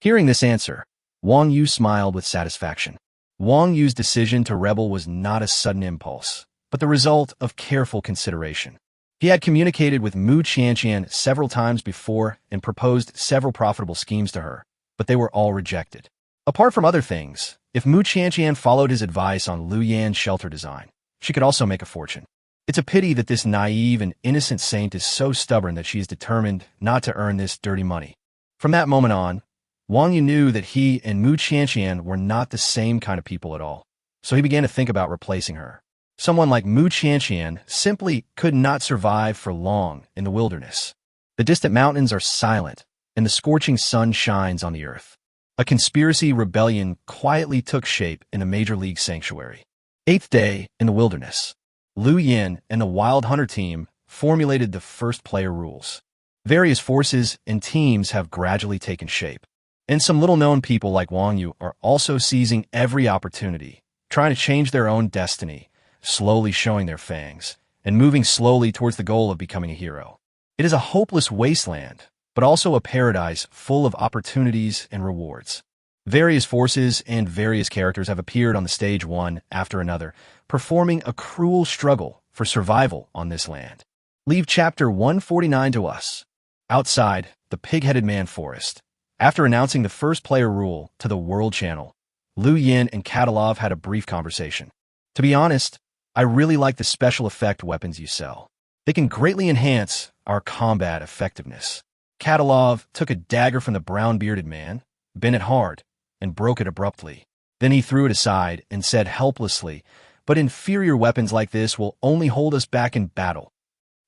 Hearing this answer, Wang Yu smiled with satisfaction. Wang Yu's decision to rebel was not a sudden impulse, but the result of careful consideration. He had communicated with Mu Qianqian several times before and proposed several profitable schemes to her, but they were all rejected. Apart from other things, if Mu Qianqian followed his advice on Lu Yan's shelter design, she could also make a fortune. It's a pity that this naive and innocent saint is so stubborn that she is determined not to earn this dirty money. From that moment on, Wang Yu knew that he and Mu Qianqian were not the same kind of people at all, so he began to think about replacing her. Someone like Mu Qianqian simply could not survive for long in the wilderness. The distant mountains are silent, and the scorching sun shines on the earth. A conspiracy rebellion quietly took shape in a major league sanctuary. 8th day in the wilderness. Lu Yin and the Wild Hunter team formulated the first player rules. Various forces and teams have gradually taken shape, and some little-known people like Wang Yu are also seizing every opportunity, trying to change their own destiny, slowly showing their fangs, and moving slowly towards the goal of becoming a hero. It is a hopeless wasteland, but also a paradise full of opportunities and rewards. Various forces and various characters have appeared on the stage one after another, performing a cruel struggle for survival on this land. Leave chapter 149 to us. Outside the pig-headed man forest, after announcing the first player rule to the World Channel, Lu Yin and Katalov had a brief conversation. "To be honest, I really like the special effect weapons you sell. They can greatly enhance our combat effectiveness." Katalov took a dagger from the brown-bearded man, bent it hard, and broke it abruptly. Then he threw it aside and said helplessly, "But inferior weapons like this will only hold us back in battle.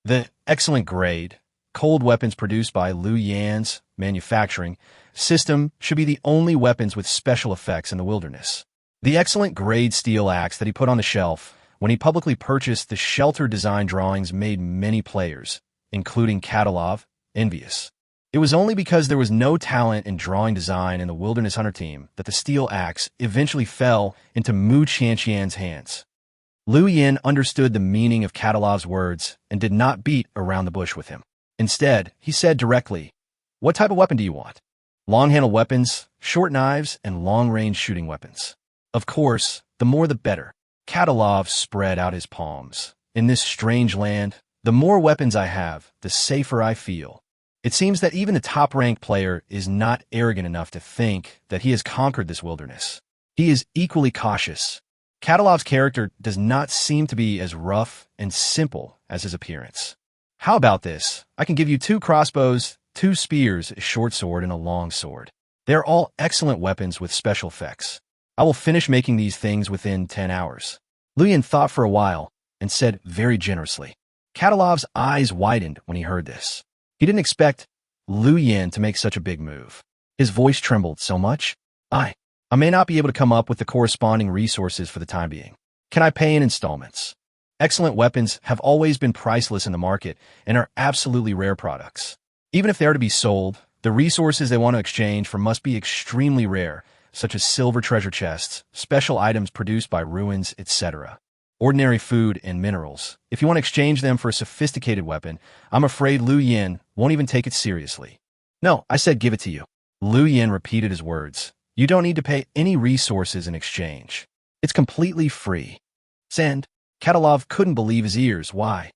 The excellent grade, cold weapons produced by Lu Yan's manufacturing system should be the only weapons with special effects in the wilderness." The excellent grade steel axe that he put on the shelf when he publicly purchased the shelter design drawings made many players, including Katalov, envious. It was only because there was no talent in drawing design in the Wilderness Hunter team that the steel axe eventually fell into Mu Qianqian's hands. Lu Yin understood the meaning of Katalov's words and did not beat around the bush with him. Instead, he said directly, "What type of weapon do you want?" "Long-handled weapons, short knives, and long-range shooting weapons." "Of course, the more the better." Katalov spread out his palms. "In this strange land, the more weapons I have, the safer I feel." It seems that even the top-ranked player is not arrogant enough to think that he has conquered this wilderness. He is equally cautious. Katalov's character does not seem to be as rough and simple as his appearance. "How about this? I can give you 2 crossbows, 2 spears, a short sword, and a long sword. They are all excellent weapons with special effects. I will finish making these things within 10 hours. Lu Yin thought for a while and said very generously. Katalov's eyes widened when he heard this. He didn't expect Lu Yin to make such a big move. His voice trembled so much I, I may not be able to come up with the corresponding resources for the time being. Can I pay in installments? Excellent weapons have always been priceless in the market and are absolutely rare products. Even if they are to be sold, the resources they want to exchange for must be extremely rare, such as silver treasure chests, special items produced by ruins, etc. Ordinary food and minerals. If you want to exchange them for a sophisticated weapon, I'm afraid Liu Yin won't even take it seriously. No, I said give it to you. Liu Yin repeated his words. You don't need to pay any resources in exchange. It's completely free. Send. Katalov couldn't believe his ears. Why?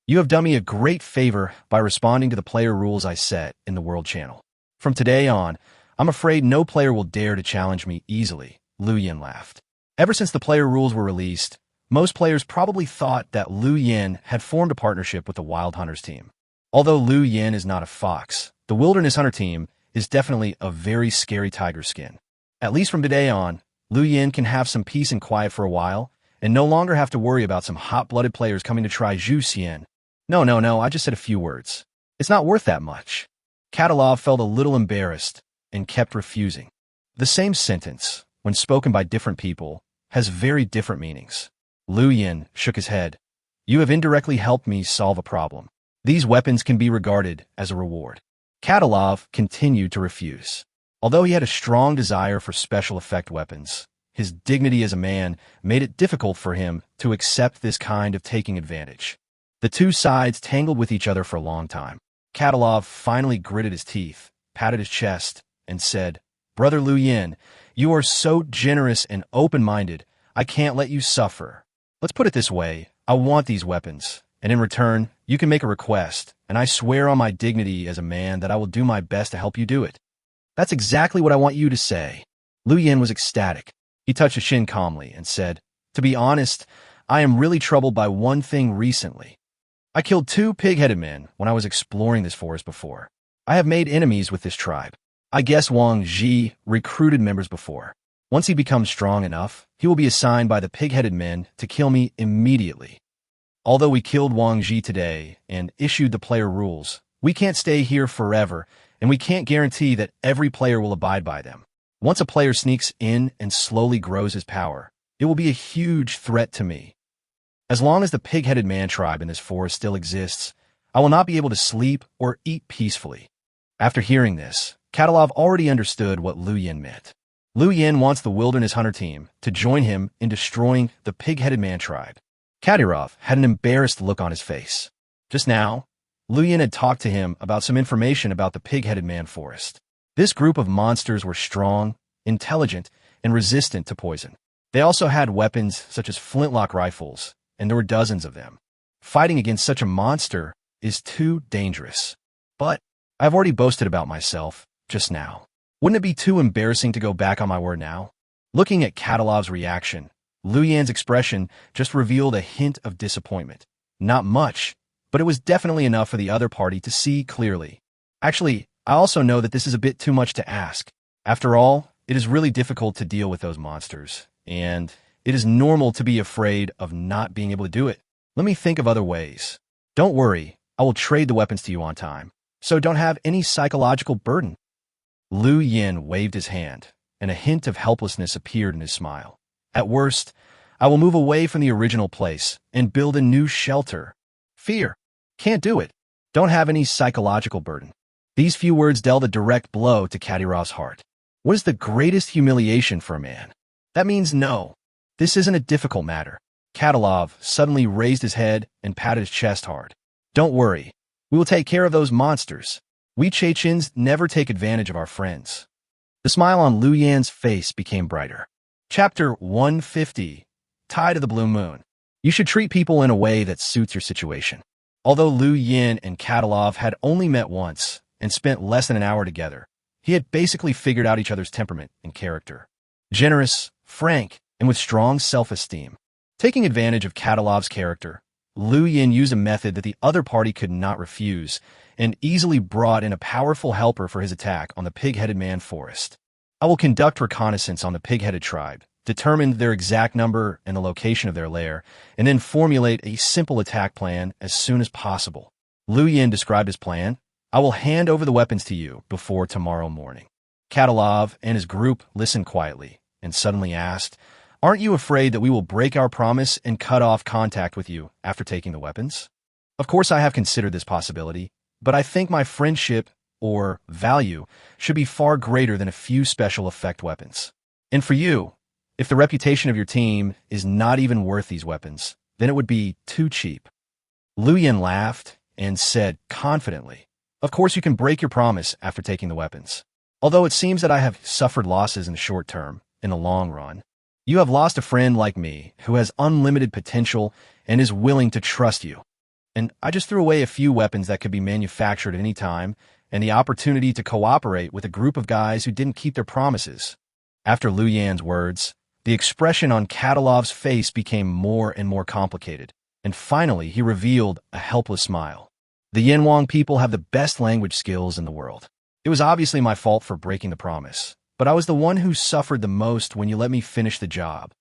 You have done me a great favor by responding to the player rules I set in the World Channel. From today on, I'm afraid no player will dare to challenge me easily, Liu Yin laughed. Ever since the player rules were released, most players probably thought that Liu Yin had formed a partnership with the Wild Hunters team. Although Liu Yin is not a fox, the Wilderness Hunter team is definitely a very scary tiger skin. At least from today on, Liu Yin can have some peace and quiet for a while, and no longer have to worry about some hot-blooded players coming to try Zhu Xian. No, I just said a few words. It's not worth that much. Katalov felt a little embarrassed and kept refusing. The same sentence, when spoken by different people, has very different meanings. Liu Yin shook his head. You have indirectly helped me solve a problem. These weapons can be regarded as a reward. Katalov continued to refuse. Although he had a strong desire for special effect weapons, his dignity as a man made it difficult for him to accept this kind of taking advantage. The two sides tangled with each other for a long time. Katalov finally gritted his teeth, patted his chest, and said, Brother Liu Yin, you are so generous and open-minded, I can't let you suffer. Let's put it this way, I want these weapons, and in return, you can make a request, and I swear on my dignity as a man that I will do my best to help you do it. That's exactly what I want you to say. Liu Yin was ecstatic. He touched his chin calmly and said, To be honest, I am really troubled by one thing recently. I killed 2 pig-headed men when I was exploring this forest before. I have made enemies with this tribe. I guess Wang Ji recruited members before. Once he becomes strong enough, he will be assigned by the pig-headed men to kill me immediately. Although we killed Wang Ji today and issued the player rules, we can't stay here forever, and we can't guarantee that every player will abide by them. Once a player sneaks in and slowly grows his power, it will be a huge threat to me. As long as the pig-headed man tribe in this forest still exists, I will not be able to sleep or eat peacefully. After hearing this, Katalov already understood what Liu Yin meant. Liu Yin wants the Wilderness Hunter team to join him in destroying the pig-headed man tribe. Kadyrov had an embarrassed look on his face. Just now, Liu Yin had talked to him about some information about the pig-headed man forest. This group of monsters were strong, intelligent, and resistant to poison. They also had weapons such as flintlock rifles, and there were dozens of them. Fighting against such a monster is too dangerous. But I've already boasted about myself just now. Wouldn't it be too embarrassing to go back on my word now? Looking at Katalov's reaction, Liu Yan's expression just revealed a hint of disappointment. Not much, but it was definitely enough for the other party to see clearly. Actually, I also know that this is a bit too much to ask. After all, it is really difficult to deal with those monsters, and it is normal to be afraid of not being able to do it. Let me think of other ways. Don't worry, I will trade the weapons to you on time, so don't have any psychological burden. Liu Yin waved his hand, and a hint of helplessness appeared in his smile. At worst, I will move away from the original place and build a new shelter. Fear. Can't do it. Don't have any psychological burden. These few words dealt a direct blow to Kadyrov's heart. What is the greatest humiliation for a man? That means no. This isn't a difficult matter. Kadyrov suddenly raised his head and patted his chest hard. Don't worry. We will take care of those monsters. We Chechens never take advantage of our friends. The smile on Liu Yan's face became brighter. Chapter 150. Tie to the Blue Moon. You should treat people in a way that suits your situation. Although Liu Yin and Kadyrov had only met once and spent less than an hour together, he had basically figured out each other's temperament and character. Generous, frank, and with strong self-esteem. Taking advantage of Kadyrov's character, Liu Yin used a method that the other party could not refuse and easily brought in a powerful helper for his attack on the pig-headed man forest. I will conduct reconnaissance on the pig-headed tribe, determine their exact number and the location of their lair, and then formulate a simple attack plan as soon as possible. Liu Yin described his plan. I will hand over the weapons to you before tomorrow morning. Katalov and his group listened quietly and suddenly asked, "Aren't you afraid that we will break our promise and cut off contact with you after taking the weapons?" Of course, I have considered this possibility, but I think my friendship, or value, should be far greater than a few special effect weapons. And for you, if the reputation of your team is not even worth these weapons, then it would be too cheap. Liu Yin laughed and said confidently, "Of course you can break your promise after taking the weapons. Although it seems that I have suffered losses in the short term, in the long run, you have lost a friend like me who has unlimited potential and is willing to trust you. And I just threw away a few weapons that could be manufactured at any time and the opportunity to cooperate with a group of guys who didn't keep their promises." After Liu Yan's words, the expression on Katalov's face became more and more complicated, and finally he revealed a helpless smile. The Yanwang people have the best language skills in the world. It was obviously my fault for breaking the promise, but I was the one who suffered the most when you let me finish the job.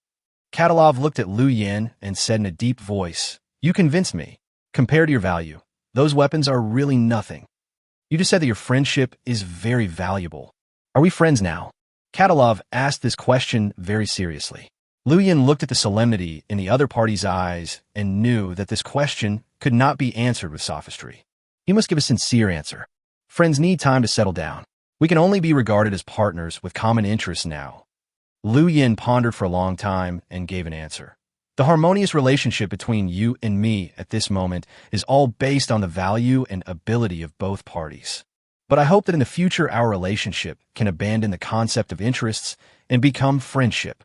Katalov looked at Liu Yan and said in a deep voice, "You convinced me. Compared to your value, those weapons are really nothing. You just said that your friendship is very valuable. Are we friends now?" Katalov asked this question very seriously. Liu Yan looked at the solemnity in the other party's eyes and knew that this question could not be answered with sophistry. He must give a sincere answer. Friends need time to settle down. We can only be regarded as partners with common interests now. Liu Yan pondered for a long time and gave an answer. The harmonious relationship between you and me at this moment is all based on the value and ability of both parties. But I hope that in the future our relationship can abandon the concept of interests and become friendship.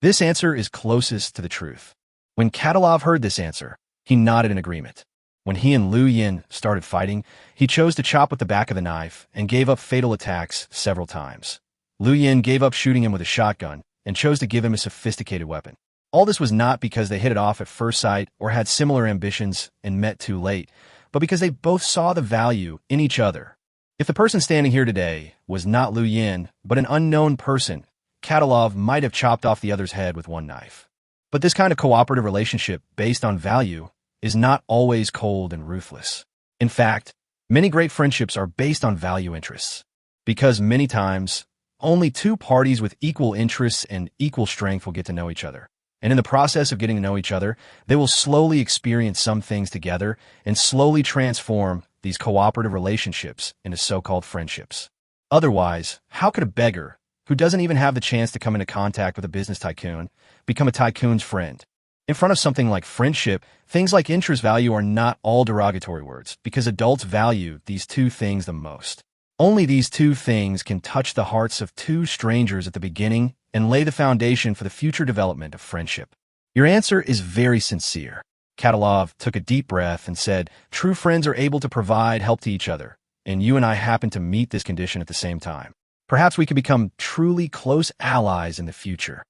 This answer is closest to the truth. When Katalov heard this answer, he nodded in agreement. When he and Liu Yan started fighting, he chose to chop with the back of the knife and gave up fatal attacks several times. Liu Yan gave up shooting him with a shotgun and chose to give him a sophisticated weapon. All this was not because they hit it off at first sight or had similar ambitions and met too late, but because they both saw the value in each other. If the person standing here today was not Liu Yan, but an unknown person, Katalov might have chopped off the other's head with one knife. But this kind of cooperative relationship based on value is not always cold and ruthless. In fact, many great friendships are based on value interests, because many times, only two parties with equal interests and equal strength will get to know each other. And in the process of getting to know each other, they will slowly experience some things together and slowly transform these cooperative relationships into so-called friendships. Otherwise, how could a beggar, who doesn't even have the chance to come into contact with a business tycoon, become a tycoon's friend? In front of something like friendship, things like interest value are not all derogatory words, because adults value these two things the most. Only these two things can touch the hearts of two strangers at the beginning and lay the foundation for the future development of friendship. Your answer is very sincere. Katalov took a deep breath and said, "True friends are able to provide help to each other, and you and I happen to meet this condition at the same time. Perhaps we could become truly close allies in the future."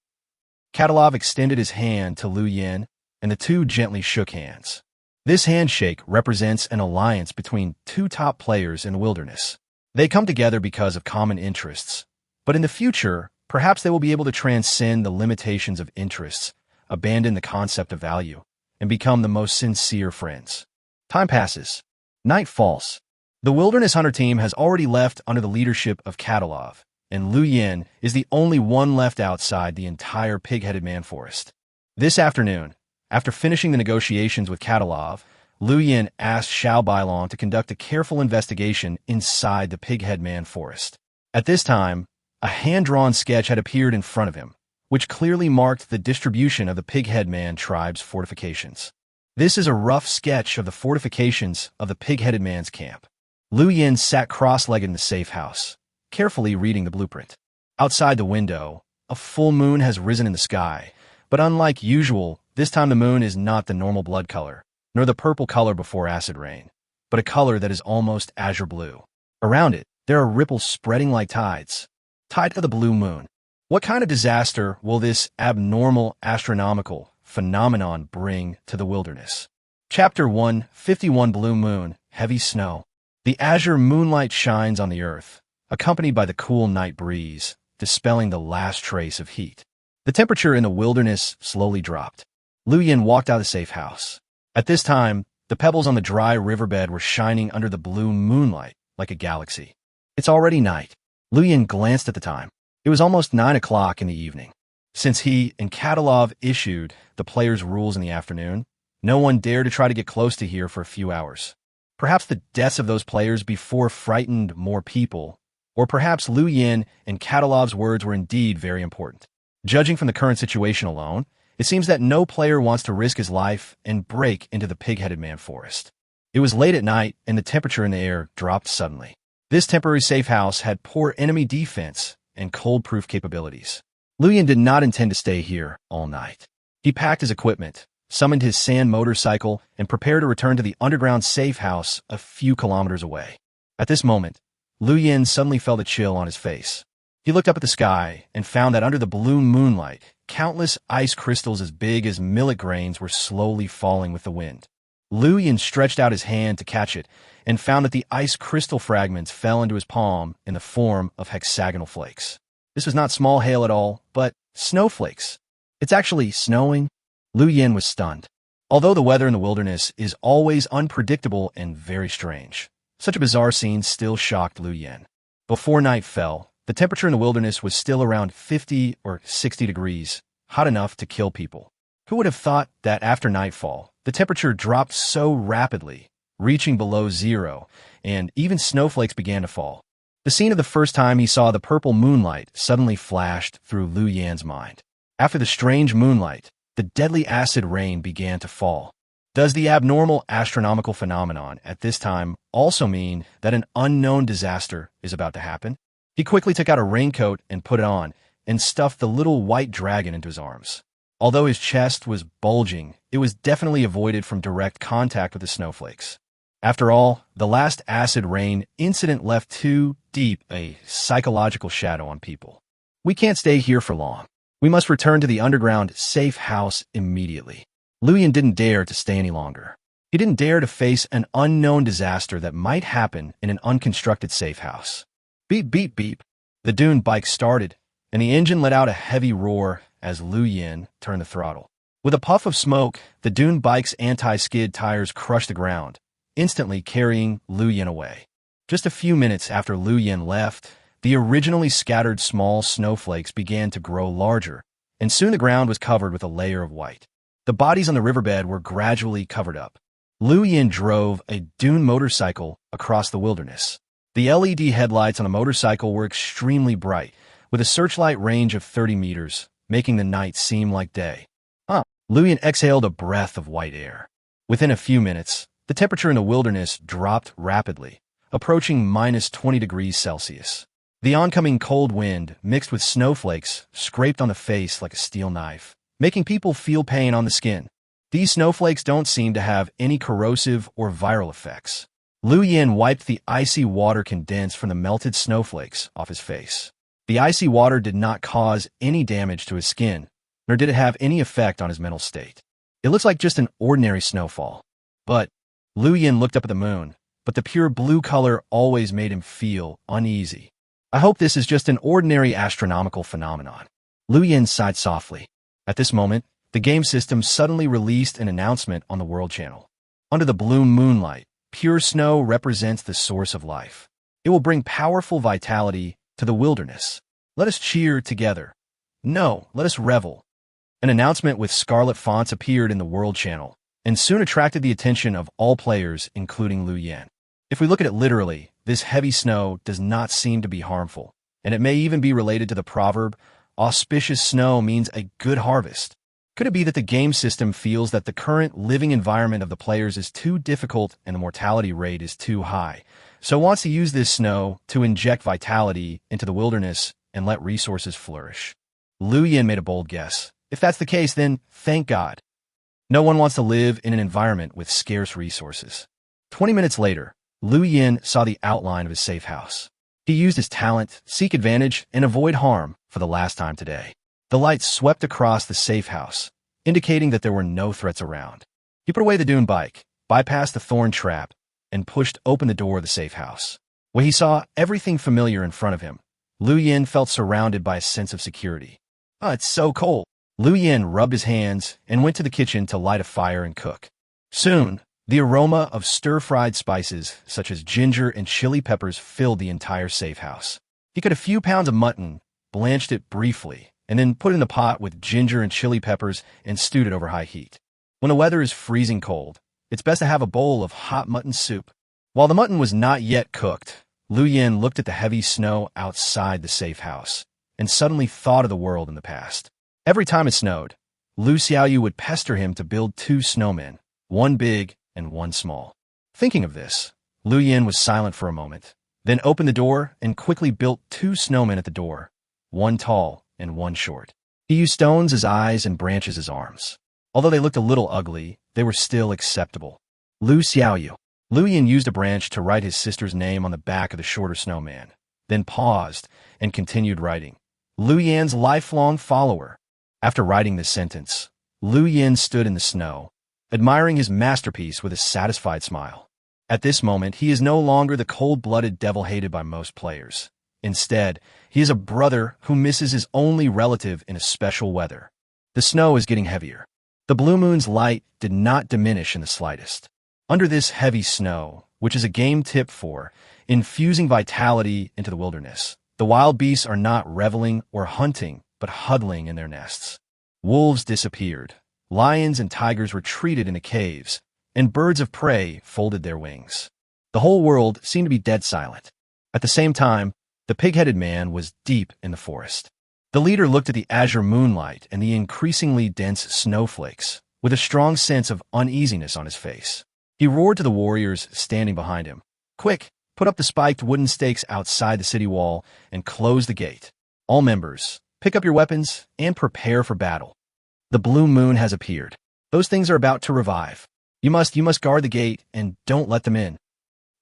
Katalov extended his hand to Liu Yan, and the two gently shook hands. This handshake represents an alliance between two top players in the wilderness. They come together because of common interests, but in the future, perhaps they will be able to transcend the limitations of interests, abandon the concept of value, and become the most sincere friends. Time passes. Night falls. The Wilderness Hunter team has already left under the leadership of Katalov, and Liu Yan is the only one left outside the entire pig-headed man forest. This afternoon, after finishing the negotiations with Katalov, Liu Yan asked Xiao Bailong to conduct a careful investigation inside the pig-head man forest. At this time, a hand-drawn sketch had appeared in front of him, which clearly marked the distribution of the pig-head man tribe's fortifications. This is a rough sketch of the fortifications of the pig-headed man's camp. Liu Yan sat cross-legged in the safe house, carefully reading the blueprint. Outside the window, a full moon has risen in the sky, but unlike usual, this time the moon is not the normal blood color, nor the purple color before acid rain, but a color that is almost azure blue. Around it, there are ripples spreading like tides, tied to the blue moon. What kind of disaster will this abnormal astronomical phenomenon bring to the wilderness? Chapter 151 Blue Moon, Heavy Snow. The azure moonlight shines on the earth, accompanied by the cool night breeze, dispelling the last trace of heat. The temperature in the wilderness slowly dropped. Liu Yan walked out of the safe house. At this time, the pebbles on the dry riverbed were shining under the blue moonlight like a galaxy. It's already night. Lu Yin glanced at the time. It was almost 9 o'clock in the evening. Since he and Katalov issued the players' rules in the afternoon, no one dared to try to get close to here for a few hours. Perhaps the deaths of those players before frightened more people, or perhaps Lu Yin and Katalov's words were indeed very important. Judging from the current situation alone, it seems that no player wants to risk his life and break into the pig-headed man forest. It was late at night, and the temperature in the air dropped suddenly. This temporary safe house had poor enemy defense and cold-proof capabilities. Lu Yin did not intend to stay here all night. He packed his equipment, summoned his sand motorcycle, and prepared to return to the underground safe house a few kilometers away. At this moment, Lu Yin suddenly felt a chill on his face. He looked up at the sky and found that under the blue moonlight, countless ice crystals as big as millet grains were slowly falling with the wind. Lu Yin stretched out his hand to catch it and found that the ice crystal fragments fell into his palm in the form of hexagonal flakes. This was not small hail at all, but snowflakes. It's actually snowing? Lu Yin was stunned. Although the weather in the wilderness is always unpredictable and very strange, such a bizarre scene still shocked Lu Yin. Before night fell, the temperature in the wilderness was still around 50 or 60 degrees, hot enough to kill people. Who would have thought that after nightfall, the temperature dropped so rapidly, reaching below zero, and even snowflakes began to fall? The scene of the first time he saw the purple moonlight suddenly flashed through Lu Yin's mind. After the strange moonlight, the deadly acid rain began to fall. Does the abnormal astronomical phenomenon at this time also mean that an unknown disaster is about to happen? He quickly took out a raincoat and put it on, and stuffed the little white dragon into his arms. Although his chest was bulging, it was definitely avoided from direct contact with the snowflakes. After all, the last acid rain incident left too deep a psychological shadow on people. We can't stay here for long. We must return to the underground safe house immediately. Lu Yin didn't dare to stay any longer. He didn't dare to face an unknown disaster that might happen in an unconstructed safe house. Beep, beep, beep. The dune bike started, and the engine let out a heavy roar as Lu Yin turned the throttle. With a puff of smoke, the dune bike's anti-skid tires crushed the ground, instantly carrying Lu Yin away. Just a few minutes after Lu Yin left, the originally scattered small snowflakes began to grow larger, and soon the ground was covered with a layer of white. The bodies on the riverbed were gradually covered up. Lu Yin drove a dune motorcycle across the wilderness. The LED headlights on the motorcycle were extremely bright, with a searchlight range of 30 meters, making the night seem like day. Lu Yin exhaled a breath of white air. Within a few minutes, the temperature in the wilderness dropped rapidly, approaching minus 20 degrees Celsius. The oncoming cold wind, mixed with snowflakes, scraped on the face like a steel knife, making people feel pain on the skin. These snowflakes don't seem to have any corrosive or viral effects. Lu Yin wiped the icy water condensed from the melted snowflakes off his face. The icy water did not cause any damage to his skin, nor did it have any effect on his mental state. It looks like just an ordinary snowfall. But Lu Yin looked up at the moon, but the pure blue color always made him feel uneasy. I hope this is just an ordinary astronomical phenomenon. Lu Yin sighed softly. At this moment, the game system suddenly released an announcement on the World Channel. Under the blue moonlight, pure snow represents the source of life. It will bring powerful vitality to the wilderness. Let us cheer together. No, let us revel. An announcement with scarlet fonts appeared in the World Channel, and soon attracted the attention of all players, including Lu Yin. If we look at it literally, this heavy snow does not seem to be harmful, and it may even be related to the proverb, auspicious snow means a good harvest. Could it be that the game system feels that the current living environment of the players is too difficult and the mortality rate is too high, so wants to use this snow to inject vitality into the wilderness and let resources flourish? Lu Yin made a bold guess. If that's the case, then thank God. No one wants to live in an environment with scarce resources. 20 minutes later, Lu Yin saw the outline of his safe house. He used his talent, seek advantage, and avoid harm for the last time today. The light swept across the safe house, indicating that there were no threats around. He put away the dune bike, bypassed the thorn trap, and pushed open the door of the safe house. When he saw everything familiar in front of him, Lu Yin felt surrounded by a sense of security. It's so cold. Lu Yin rubbed his hands and went to the kitchen to light a fire and cook. Soon, the aroma of stir-fried spices such as ginger and chili peppers filled the entire safe house. He cut a few pounds of mutton, blanched it briefly, and then put it in the pot with ginger and chili peppers and stewed it over high heat. When the weather is freezing cold, it's best to have a bowl of hot mutton soup. While the mutton was not yet cooked, Lu Yin looked at the heavy snow outside the safe house and suddenly thought of the world in the past. Every time it snowed, Lu Xiaoyu would pester him to build 2 snowmen, one big and one small. Thinking of this, Lu Yin was silent for a moment, then opened the door and quickly built 2 snowmen at the door, one tall and one short. He used stones as eyes and branches as arms. Although they looked a little ugly, they were still acceptable. Lu Xiaoyu. Lu Yin used a branch to write his sister's name on the back of the shorter snowman, then paused and continued writing. Lu Yan's lifelong follower. After writing this sentence, Lu Yin stood in the snow, admiring his masterpiece with a satisfied smile. At this moment, he is no longer the cold-blooded devil hated by most players. Instead, he is a brother who misses his only relative in a special weather. The snow is getting heavier. The blue moon's light did not diminish in the slightest. Under this heavy snow, which is a game tip for infusing vitality into the wilderness, the wild beasts are not reveling or hunting, but huddling in their nests. Wolves disappeared, lions and tigers retreated into caves, and birds of prey folded their wings. The whole world seemed to be dead silent. At the same time, the pig-headed man was deep in the forest. The leader looked at the azure moonlight and the increasingly dense snowflakes with a strong sense of uneasiness on his face. He roared to the warriors standing behind him. "Quick, put up the spiked wooden stakes outside the city wall and close the gate. All members, pick up your weapons and prepare for battle. The blue moon has appeared. Those things are about to revive. You must guard the gate and don't let them in."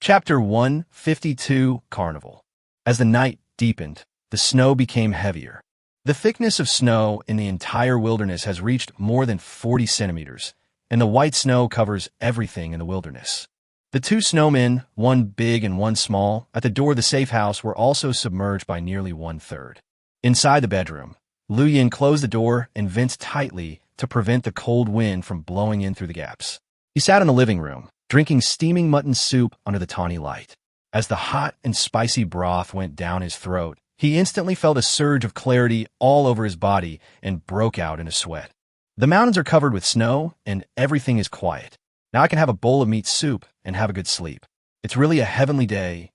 Chapter 152, Carnival. As the night deepened, the snow became heavier. The thickness of snow in the entire wilderness has reached more than 40 centimeters, and the white snow covers everything in the wilderness. The 2 snowmen, one big and one small, at the door of the safe house were also submerged by nearly 1/3. Inside the bedroom, Lu Yin closed the door and vented tightly to prevent the cold wind from blowing in through the gaps. He sat in the living room, drinking steaming mutton soup under the tawny light. As the hot and spicy broth went down his throat, he instantly felt a surge of clarity all over his body and broke out in a sweat. The mountains are covered with snow, and everything is quiet. Now I can have a bowl of meat soup and have a good sleep. It's really a heavenly day.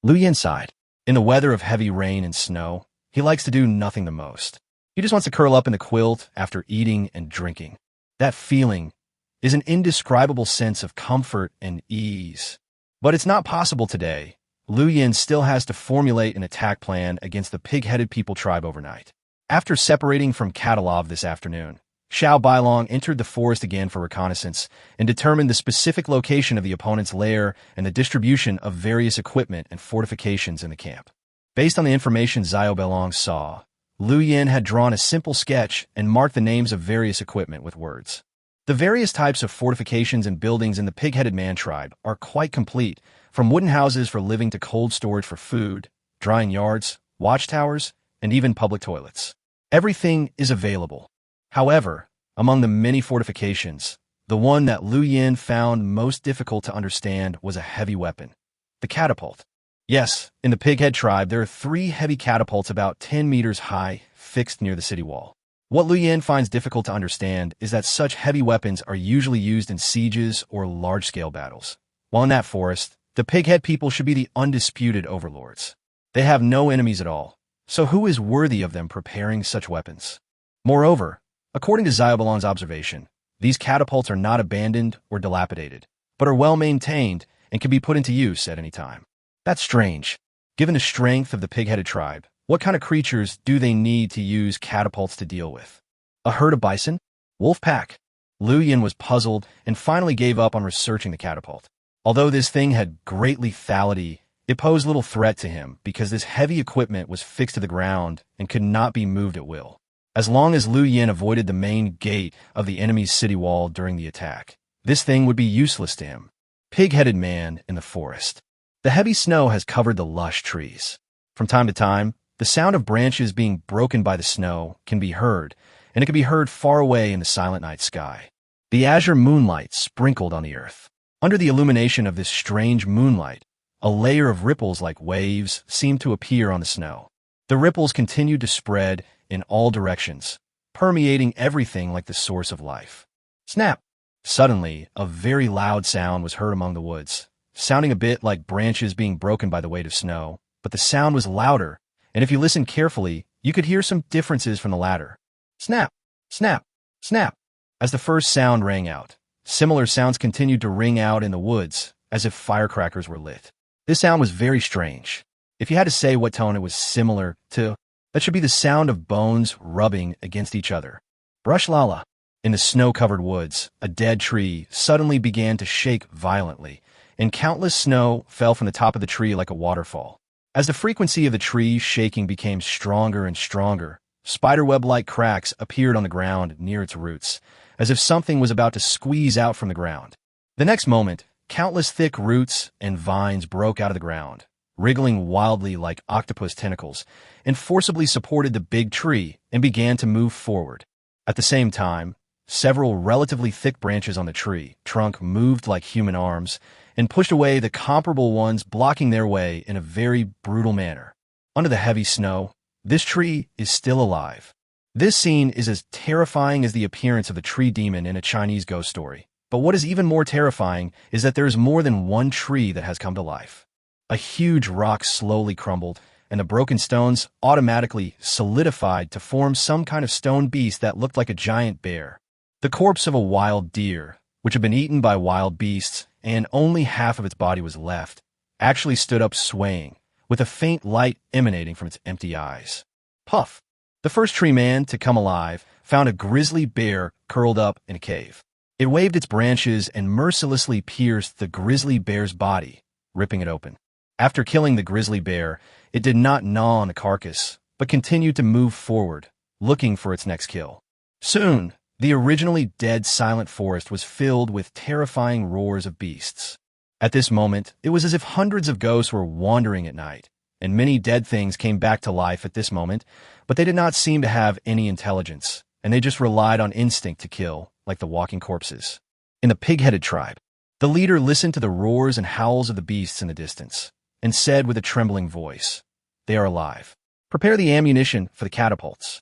Lu Yin sighed. In the weather of heavy rain and snow, he likes to do nothing the most. He just wants to curl up in the quilt after eating and drinking. That feeling is an indescribable sense of comfort and ease. But it's not possible today. Lu Yin still has to formulate an attack plan against the pig-headed people tribe overnight. After separating from Katalov this afternoon, Xiao Bailong entered the forest again for reconnaissance and determined the specific location of the opponent's lair and the distribution of various equipment and fortifications in the camp. Based on the information Xiao Bailong saw, Lu Yin had drawn a simple sketch and marked the names of various equipment with words. The various types of fortifications and buildings in the pig-headed man tribe are quite complete, from wooden houses for living to cold storage for food, drying yards, watchtowers, and even public toilets. Everything is available. However, among the many fortifications, the one that Lu Yin found most difficult to understand was a heavy weapon, the catapult. Yes, in the pighead tribe, there are 3 heavy catapults about 10 meters high, fixed near the city wall. What Lu Yin finds difficult to understand is that such heavy weapons are usually used in sieges or large-scale battles. While in that forest, the pighead people should be the undisputed overlords. They have no enemies at all, so who is worthy of them preparing such weapons? Moreover, according to Xiao Bailong's observation, these catapults are not abandoned or dilapidated, but are well-maintained and can be put into use at any time. That's strange. Given the strength of the pig-headed tribe, what kind of creatures do they need to use catapults to deal with? A herd of bison? Wolf pack? Lu Yin was puzzled and finally gave up on researching the catapult. Although this thing had great lethality, it posed little threat to him because this heavy equipment was fixed to the ground and could not be moved at will. As long as Lu Yin avoided the main gate of the enemy's city wall during the attack, this thing would be useless to him. Pig-headed man in the forest. The heavy snow has covered the lush trees. From time to time, the sound of branches being broken by the snow can be heard, and it can be heard far away in the silent night sky. The azure moonlight sprinkled on the earth. Under the illumination of this strange moonlight, A layer of ripples like waves seemed to appear on the snow. The ripples continued to spread in all directions, permeating everything like the source of life. Snap! Suddenly, a very loud sound was heard among the woods, sounding a bit like branches being broken by the weight of snow, but the sound was louder, and if you listened carefully, you could hear some differences from the latter. Snap! Snap! Snap! As the first sound rang out, similar sounds continued to ring out in the woods, as if firecrackers were lit. This sound was very strange. If you had to say what tone it was similar to, that should be the sound of bones rubbing against each other. Brush lala. In the snow-covered woods, a dead tree suddenly began to shake violently, and countless snow fell from the top of the tree like a waterfall. As the frequency of the tree shaking became stronger and stronger, spiderweb-like cracks appeared on the ground near its roots, as if something was about to squeeze out from the ground. The next moment, countless thick roots and vines broke out of the ground, wriggling wildly like octopus tentacles, and forcibly supported the big tree and began to move forward. At the same time, several relatively thick branches on the tree trunk moved like human arms and pushed away the comparable ones, blocking their way in a very brutal manner. Under the heavy snow, this tree is still alive. This scene is as terrifying as the appearance of the tree demon in a Chinese ghost story. But what is even more terrifying is that there is more than one tree that has come to life. A huge rock slowly crumbled, and the broken stones automatically solidified to form some kind of stone beast that looked like a giant bear. The corpse of a wild deer, which had been eaten by wild beasts and only half of its body was left, actually stood up swaying, with a faint light emanating from its empty eyes. Puff! The first tree man to come alive found a grizzly bear curled up in a cave. It waved its branches and mercilessly pierced the grizzly bear's body, ripping it open. After killing the grizzly bear, it did not gnaw on the carcass, but continued to move forward, looking for its next kill. Soon, the originally dead silent forest was filled with terrifying roars of beasts. At this moment, it was as if hundreds of ghosts were wandering at night, and many dead things came back to life at this moment, but they did not seem to have any intelligence, and they just relied on instinct to kill, like the walking corpses. In the pig-headed tribe, the leader listened to the roars and howls of the beasts in the distance, and said with a trembling voice, "They are alive. Prepare the ammunition for the catapults."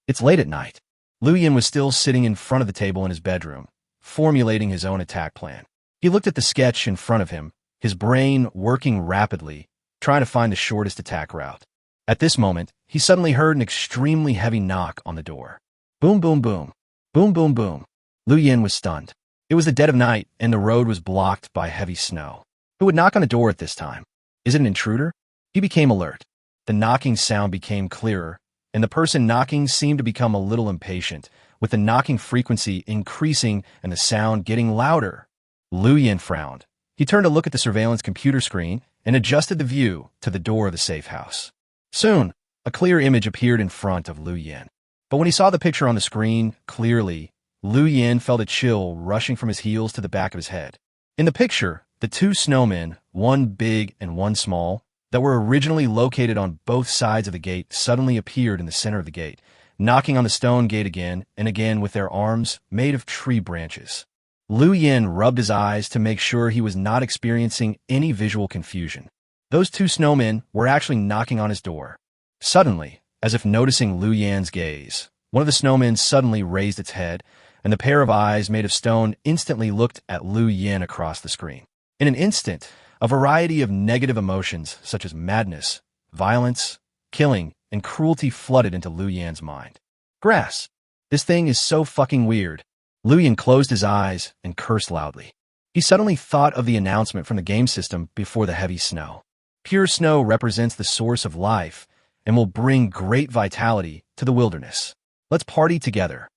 It's late at night. Liu Yin was still sitting in front of the table in his bedroom, formulating his own attack plan. He looked at the sketch in front of him, his brain working rapidly, trying to find the shortest attack route. At this moment, he suddenly heard an extremely heavy knock on the door. Boom, boom, boom. Boom, boom, boom. Liu Yin was stunned. It was the dead of night, and the road was blocked by heavy snow. Who would knock on the door at this time? Is it an intruder? He became alert. The knocking sound became clearer, and the person knocking seemed to become a little impatient, with the knocking frequency increasing and the sound getting louder. Liu Yin frowned. He turned to look at the surveillance computer screen and adjusted the view to the door of the safe house. Soon, a clear image appeared in front of Liu Yin. But when he saw the picture on the screen clearly, Liu Yin felt a chill rushing from his heels to the back of his head. In the picture, the two snowmen, one big and one small, that were originally located on both sides of the gate suddenly appeared in the center of the gate, knocking on the stone gate again and again with their arms made of tree branches. Liu Yin rubbed his eyes to make sure he was not experiencing any visual confusion. Those two snowmen were actually knocking on his door. Suddenly, as if noticing Liu Yin's gaze, one of the snowmen suddenly raised its head, and the pair of eyes made of stone instantly looked at Liu Yin across the screen. In an instant, a variety of negative emotions such as madness, violence, killing, and cruelty flooded into Liu Yin's mind. Grass. This thing is so fucking weird. Liu Yin closed his eyes and cursed loudly. He suddenly thought of the announcement from the game system before the heavy snow. Pure snow represents the source of life and will bring great vitality to the wilderness. Let's party together.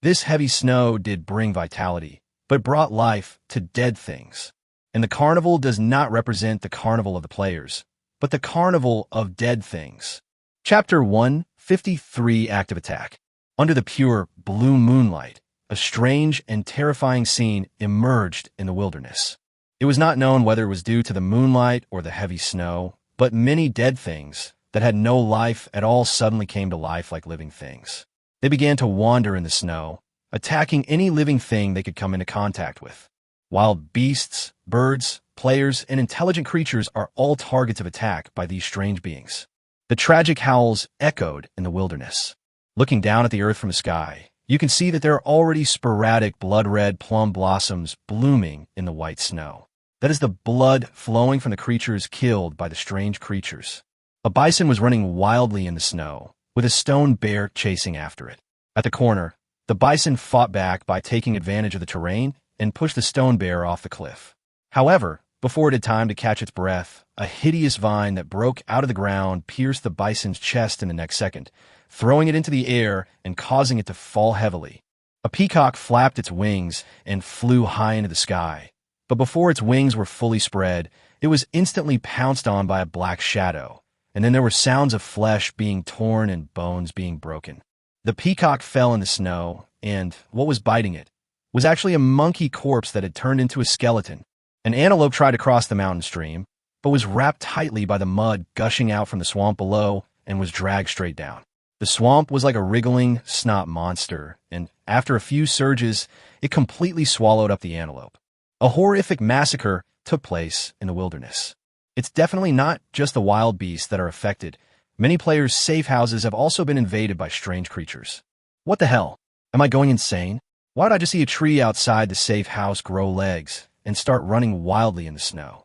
This heavy snow did bring vitality, but brought life to dead things. And the carnival does not represent the carnival of the players, but the carnival of dead things. Chapter 153 Active Attack. Under the pure blue moonlight, a strange and terrifying scene emerged in the wilderness. It was not known whether it was due to the moonlight or the heavy snow, but many dead things that had no life at all suddenly came to life like living things. They began to wander in the snow, attacking any living thing they could come into contact with. Wild beasts, birds, players, and intelligent creatures are all targets of attack by these strange beings. The tragic howls echoed in the wilderness. Looking down at the earth from the sky, you can see that there are already sporadic blood-red plum blossoms blooming in the white snow. That is the blood flowing from the creatures killed by the strange creatures. A bison was running wildly in the snow, with a stone bear chasing after it. At the corner, the bison fought back by taking advantage of the terrain and pushed the stone bear off the cliff. However, before it had time to catch its breath, a hideous vine that broke out of the ground pierced the bison's chest in the next second, throwing it into the air and causing it to fall heavily. A peacock flapped its wings and flew high into the sky, but before its wings were fully spread, it was instantly pounced on by a black shadow, and then there were sounds of flesh being torn and bones being broken. The peacock fell in the snow, and what was biting it was actually a monkey corpse that had turned into a skeleton. An antelope tried to cross the mountain stream, but was wrapped tightly by the mud gushing out from the swamp below and was dragged straight down. The swamp was like a wriggling snot monster, and after a few surges, it completely swallowed up the antelope. A horrific massacre took place in the wilderness. It's definitely not just the wild beasts that are affected. Many players' safe houses have also been invaded by strange creatures. What the hell? Am I going insane? Why did I just see a tree outside the safe house grow legs and start running wildly in the snow?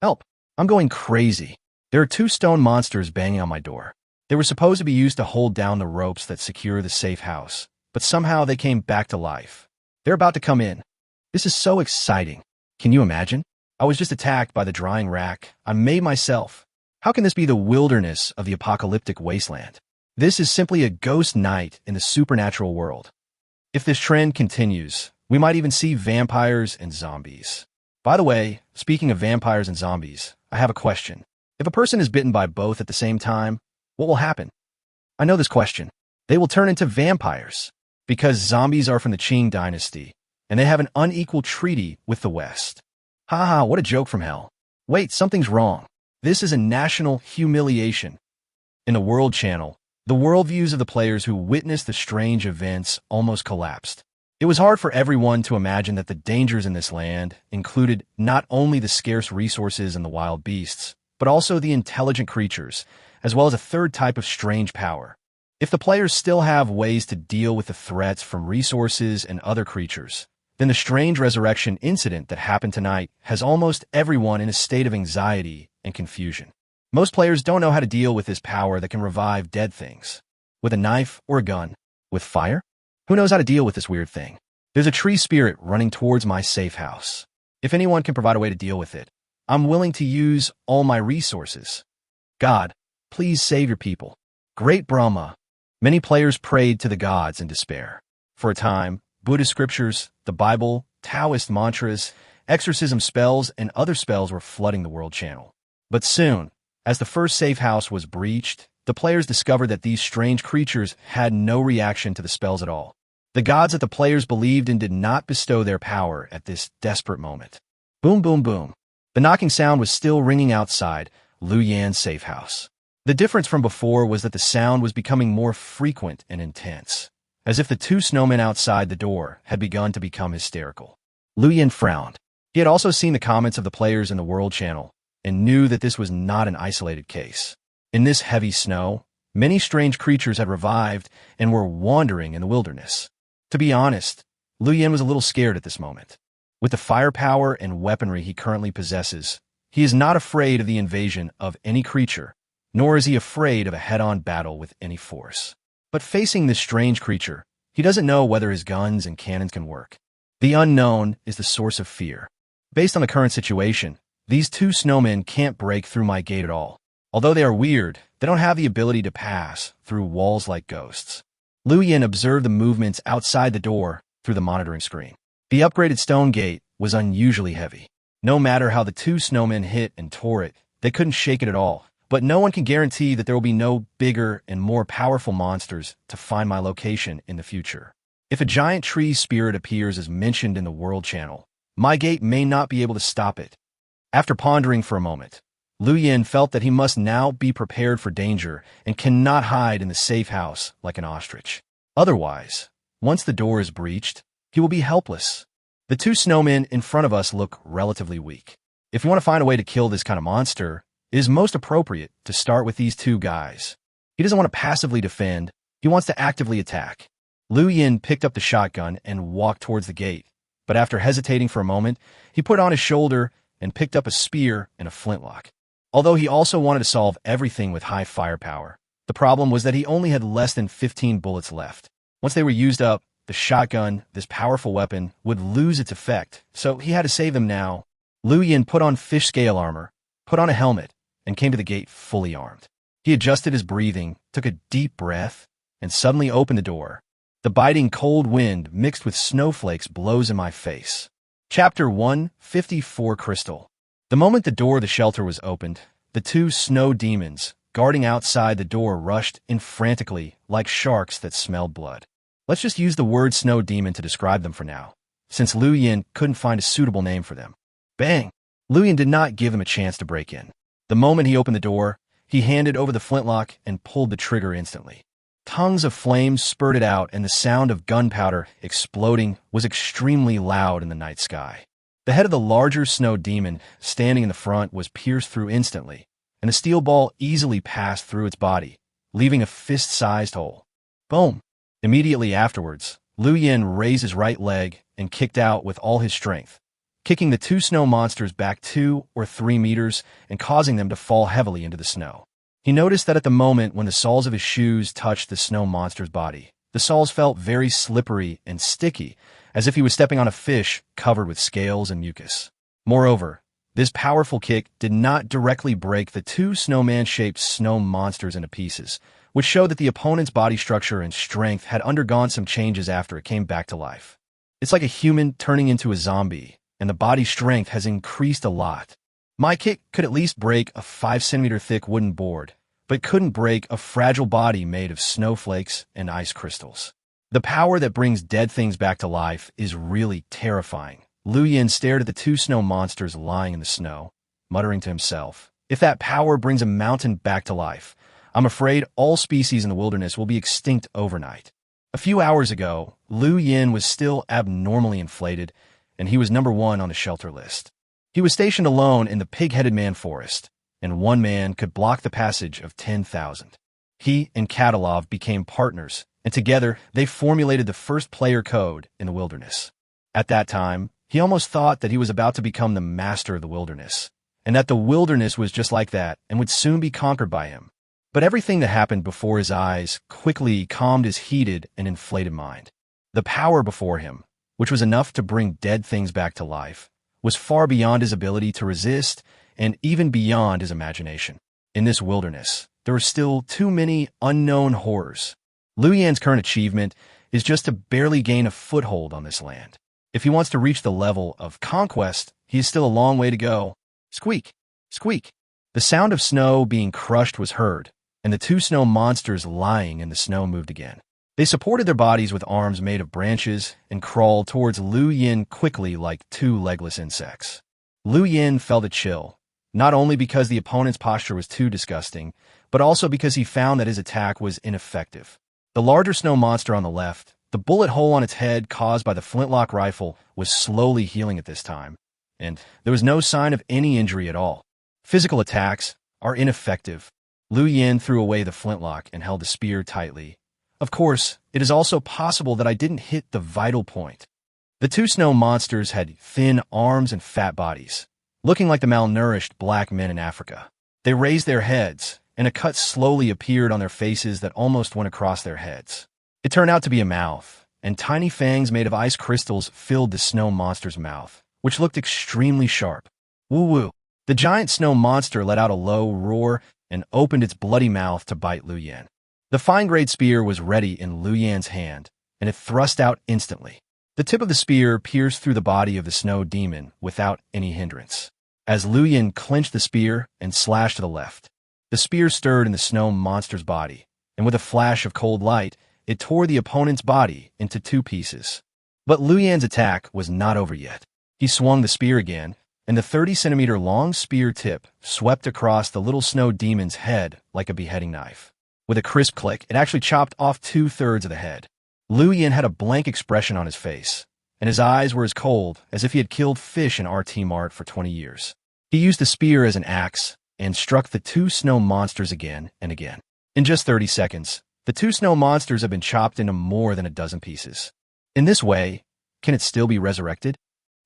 Help! I'm going crazy. There are two stone monsters banging on my door. They were supposed to be used to hold down the ropes that secure the safe house, but somehow they came back to life. They're about to come in. This is so exciting. Can you imagine? I was just attacked by the drying rack I made myself. How can this be the wilderness of the apocalyptic wasteland? This is simply a ghost night in the supernatural world. If this trend continues, we might even see vampires and zombies. By the way, speaking of vampires and zombies, I have a question. If a person is bitten by both at the same time, what will happen? I know this question. They will turn into vampires, because zombies are from the Qing dynasty, and they have an unequal treaty with the West. Haha, what a joke from hell. Wait, something's wrong. This is a national humiliation. In the World Channel, the worldviews of the players who witnessed the strange events almost collapsed. It was hard for everyone to imagine that the dangers in this land included not only the scarce resources and the wild beasts, but also the intelligent creatures, as well as a third type of strange power. If the players still have ways to deal with the threats from resources and other creatures, then the strange resurrection incident that happened tonight has almost everyone in a state of anxiety and confusion. Most players don't know how to deal with this power that can revive dead things. With a knife or a gun? With fire? Who knows how to deal with this weird thing? There's a tree spirit running towards my safe house. If anyone can provide a way to deal with it, I'm willing to use all my resources. God, please save your people. Great Brahma. Many players prayed to the gods in despair. For a time, Buddhist scriptures, the Bible, Taoist mantras, exorcism spells, and other spells were flooding the World Channel. But soon, as the first safe house was breached, the players discovered that these strange creatures had no reaction to the spells at all. The gods that the players believed in did not bestow their power at this desperate moment. Boom, boom, boom. The knocking sound was still ringing outside Lu Yan's safe house. The difference from before was that the sound was becoming more frequent and intense, as if the two snowmen outside the door had begun to become hysterical. Lu Yan frowned. He had also seen the comments of the players in the World Channel and knew that this was not an isolated case. In this heavy snow, many strange creatures had revived and were wandering in the wilderness. To be honest, Lu Yan was a little scared at this moment. With the firepower and weaponry he currently possesses, he is not afraid of the invasion of any creature, nor is he afraid of a head-on battle with any force. But facing this strange creature, he doesn't know whether his guns and cannons can work. The unknown is the source of fear. Based on the current situation, these two snowmen can't break through my gate at all. Although they are weird, they don't have the ability to pass through walls like ghosts. Lu Yan observed the movements outside the door through the monitoring screen. The upgraded stone gate was unusually heavy. No matter how the two snowmen hit and tore it, they couldn't shake it at all. But no one can guarantee that there will be no bigger and more powerful monsters to find my location in the future. If a giant tree spirit appears as mentioned in the World Channel, my gate may not be able to stop it. After pondering for a moment, Lu Yan felt that he must now be prepared for danger and cannot hide in the safe house like an ostrich. Otherwise, once the door is breached, he will be helpless. The two snowmen in front of us look relatively weak. If you want to find a way to kill this kind of monster, it is most appropriate to start with these two guys. He doesn't want to passively defend, he wants to actively attack. Liu Yin picked up the shotgun and walked towards the gate, but after hesitating for a moment, he put it on his shoulder and picked up a spear and a flintlock. Although he also wanted to solve everything with high firepower, the problem was that he only had less than 15 bullets left. Once they were used up, the shotgun, this powerful weapon, would lose its effect, so he had to save them now. Liu Yin put on fish scale armor, put on a helmet, and came to the gate fully armed. He adjusted his breathing, took a deep breath, and suddenly opened the door. The biting cold wind mixed with snowflakes blows in my face. Chapter 154 Crystal. The moment the door of the shelter was opened, the two snow demons, guarding outside the door, rushed in frantically, like sharks that smelled blood. Let's just use the word snow demon to describe them for now, since Liu Yin couldn't find a suitable name for them. Bang! Liu Yin did not give them a chance to break in. The moment he opened the door, he handed over the flintlock and pulled the trigger instantly. Tongues of flames spurted out, and the sound of gunpowder exploding was extremely loud in the night sky. The head of the larger snow demon, standing in the front, was pierced through instantly, and the steel ball easily passed through its body, leaving a fist-sized hole. Boom! Immediately afterwards, Liu Yin raised his right leg and kicked out with all his strength, kicking the two snow monsters back 2 or 3 meters and causing them to fall heavily into the snow. He noticed that at the moment when the soles of his shoes touched the snow monster's body, the soles felt very slippery and sticky, as if he was stepping on a fish covered with scales and mucus. Moreover, this powerful kick did not directly break the two snowman-shaped snow monsters into pieces, which showed that the opponent's body structure and strength had undergone some changes after it came back to life. It's like a human turning into a zombie, and the body strength has increased a lot. My kick could at least break a 5-centimeter thick wooden board, but couldn't break a fragile body made of snowflakes and ice crystals. The power that brings dead things back to life is really terrifying. Liu Yin stared at the two snow monsters lying in the snow, muttering to himself, "If that power brings a mountain back to life, I'm afraid all species in the wilderness will be extinct overnight." A few hours ago, Liu Yin was still abnormally inflated, and he was number 1 on the shelter list. He was stationed alone in the pig-headed man forest, and one man could block the passage of 10,000. He and Katalov became partners, and together they formulated the first player code in the wilderness. At that time, he almost thought that he was about to become the master of the wilderness, and that the wilderness was just like that and would soon be conquered by him. But everything that happened before his eyes quickly calmed his heated and inflated mind. The power before him, which was enough to bring dead things back to life, was far beyond his ability to resist and even beyond his imagination. In this wilderness, there were still too many unknown horrors. Liu Yan's current achievement is just to barely gain a foothold on this land. If he wants to reach the level of conquest, he is still a long way to go. Squeak! Squeak! The sound of snow being crushed was heard, and the two snow monsters lying in the snow moved again. They supported their bodies with arms made of branches and crawled towards Liu Yin quickly like two legless insects. Liu Yin felt a chill, not only because the opponent's posture was too disgusting, but also because he found that his attack was ineffective. The larger snow monster on the left, the bullet hole on its head caused by the flintlock rifle, was slowly healing at this time, and there was no sign of any injury at all. Physical attacks are ineffective. Liu Yin threw away the flintlock and held the spear tightly. Of course, it is also possible that I didn't hit the vital point. The two snow monsters had thin arms and fat bodies, looking like the malnourished black men in Africa. They raised their heads, and a cut slowly appeared on their faces that almost went across their heads. It turned out to be a mouth, and tiny fangs made of ice crystals filled the snow monster's mouth, which looked extremely sharp. Woo-woo! The giant snow monster let out a low roar and opened its bloody mouth to bite Liu Yan. The fine-grade spear was ready in Liu Yan's hand, and it thrust out instantly. The tip of the spear pierced through the body of the snow demon without any hindrance. As Liu Yan clenched the spear and slashed to the left, the spear stirred in the snow monster's body, and with a flash of cold light, it tore the opponent's body into 2 pieces. But Liu Yan's attack was not over yet. He swung the spear again, and the 30-centimeter long spear tip swept across the little snow demon's head like a beheading knife. With a crisp click, it actually chopped off 2/3 of the head. Liu Yan had a blank expression on his face, and his eyes were as cold as if he had killed fish in RT Mart for 20 years. He used the spear as an axe and struck the two snow monsters again and again. In just 30 seconds, the two snow monsters have been chopped into more than a dozen pieces. In this way, can it still be resurrected?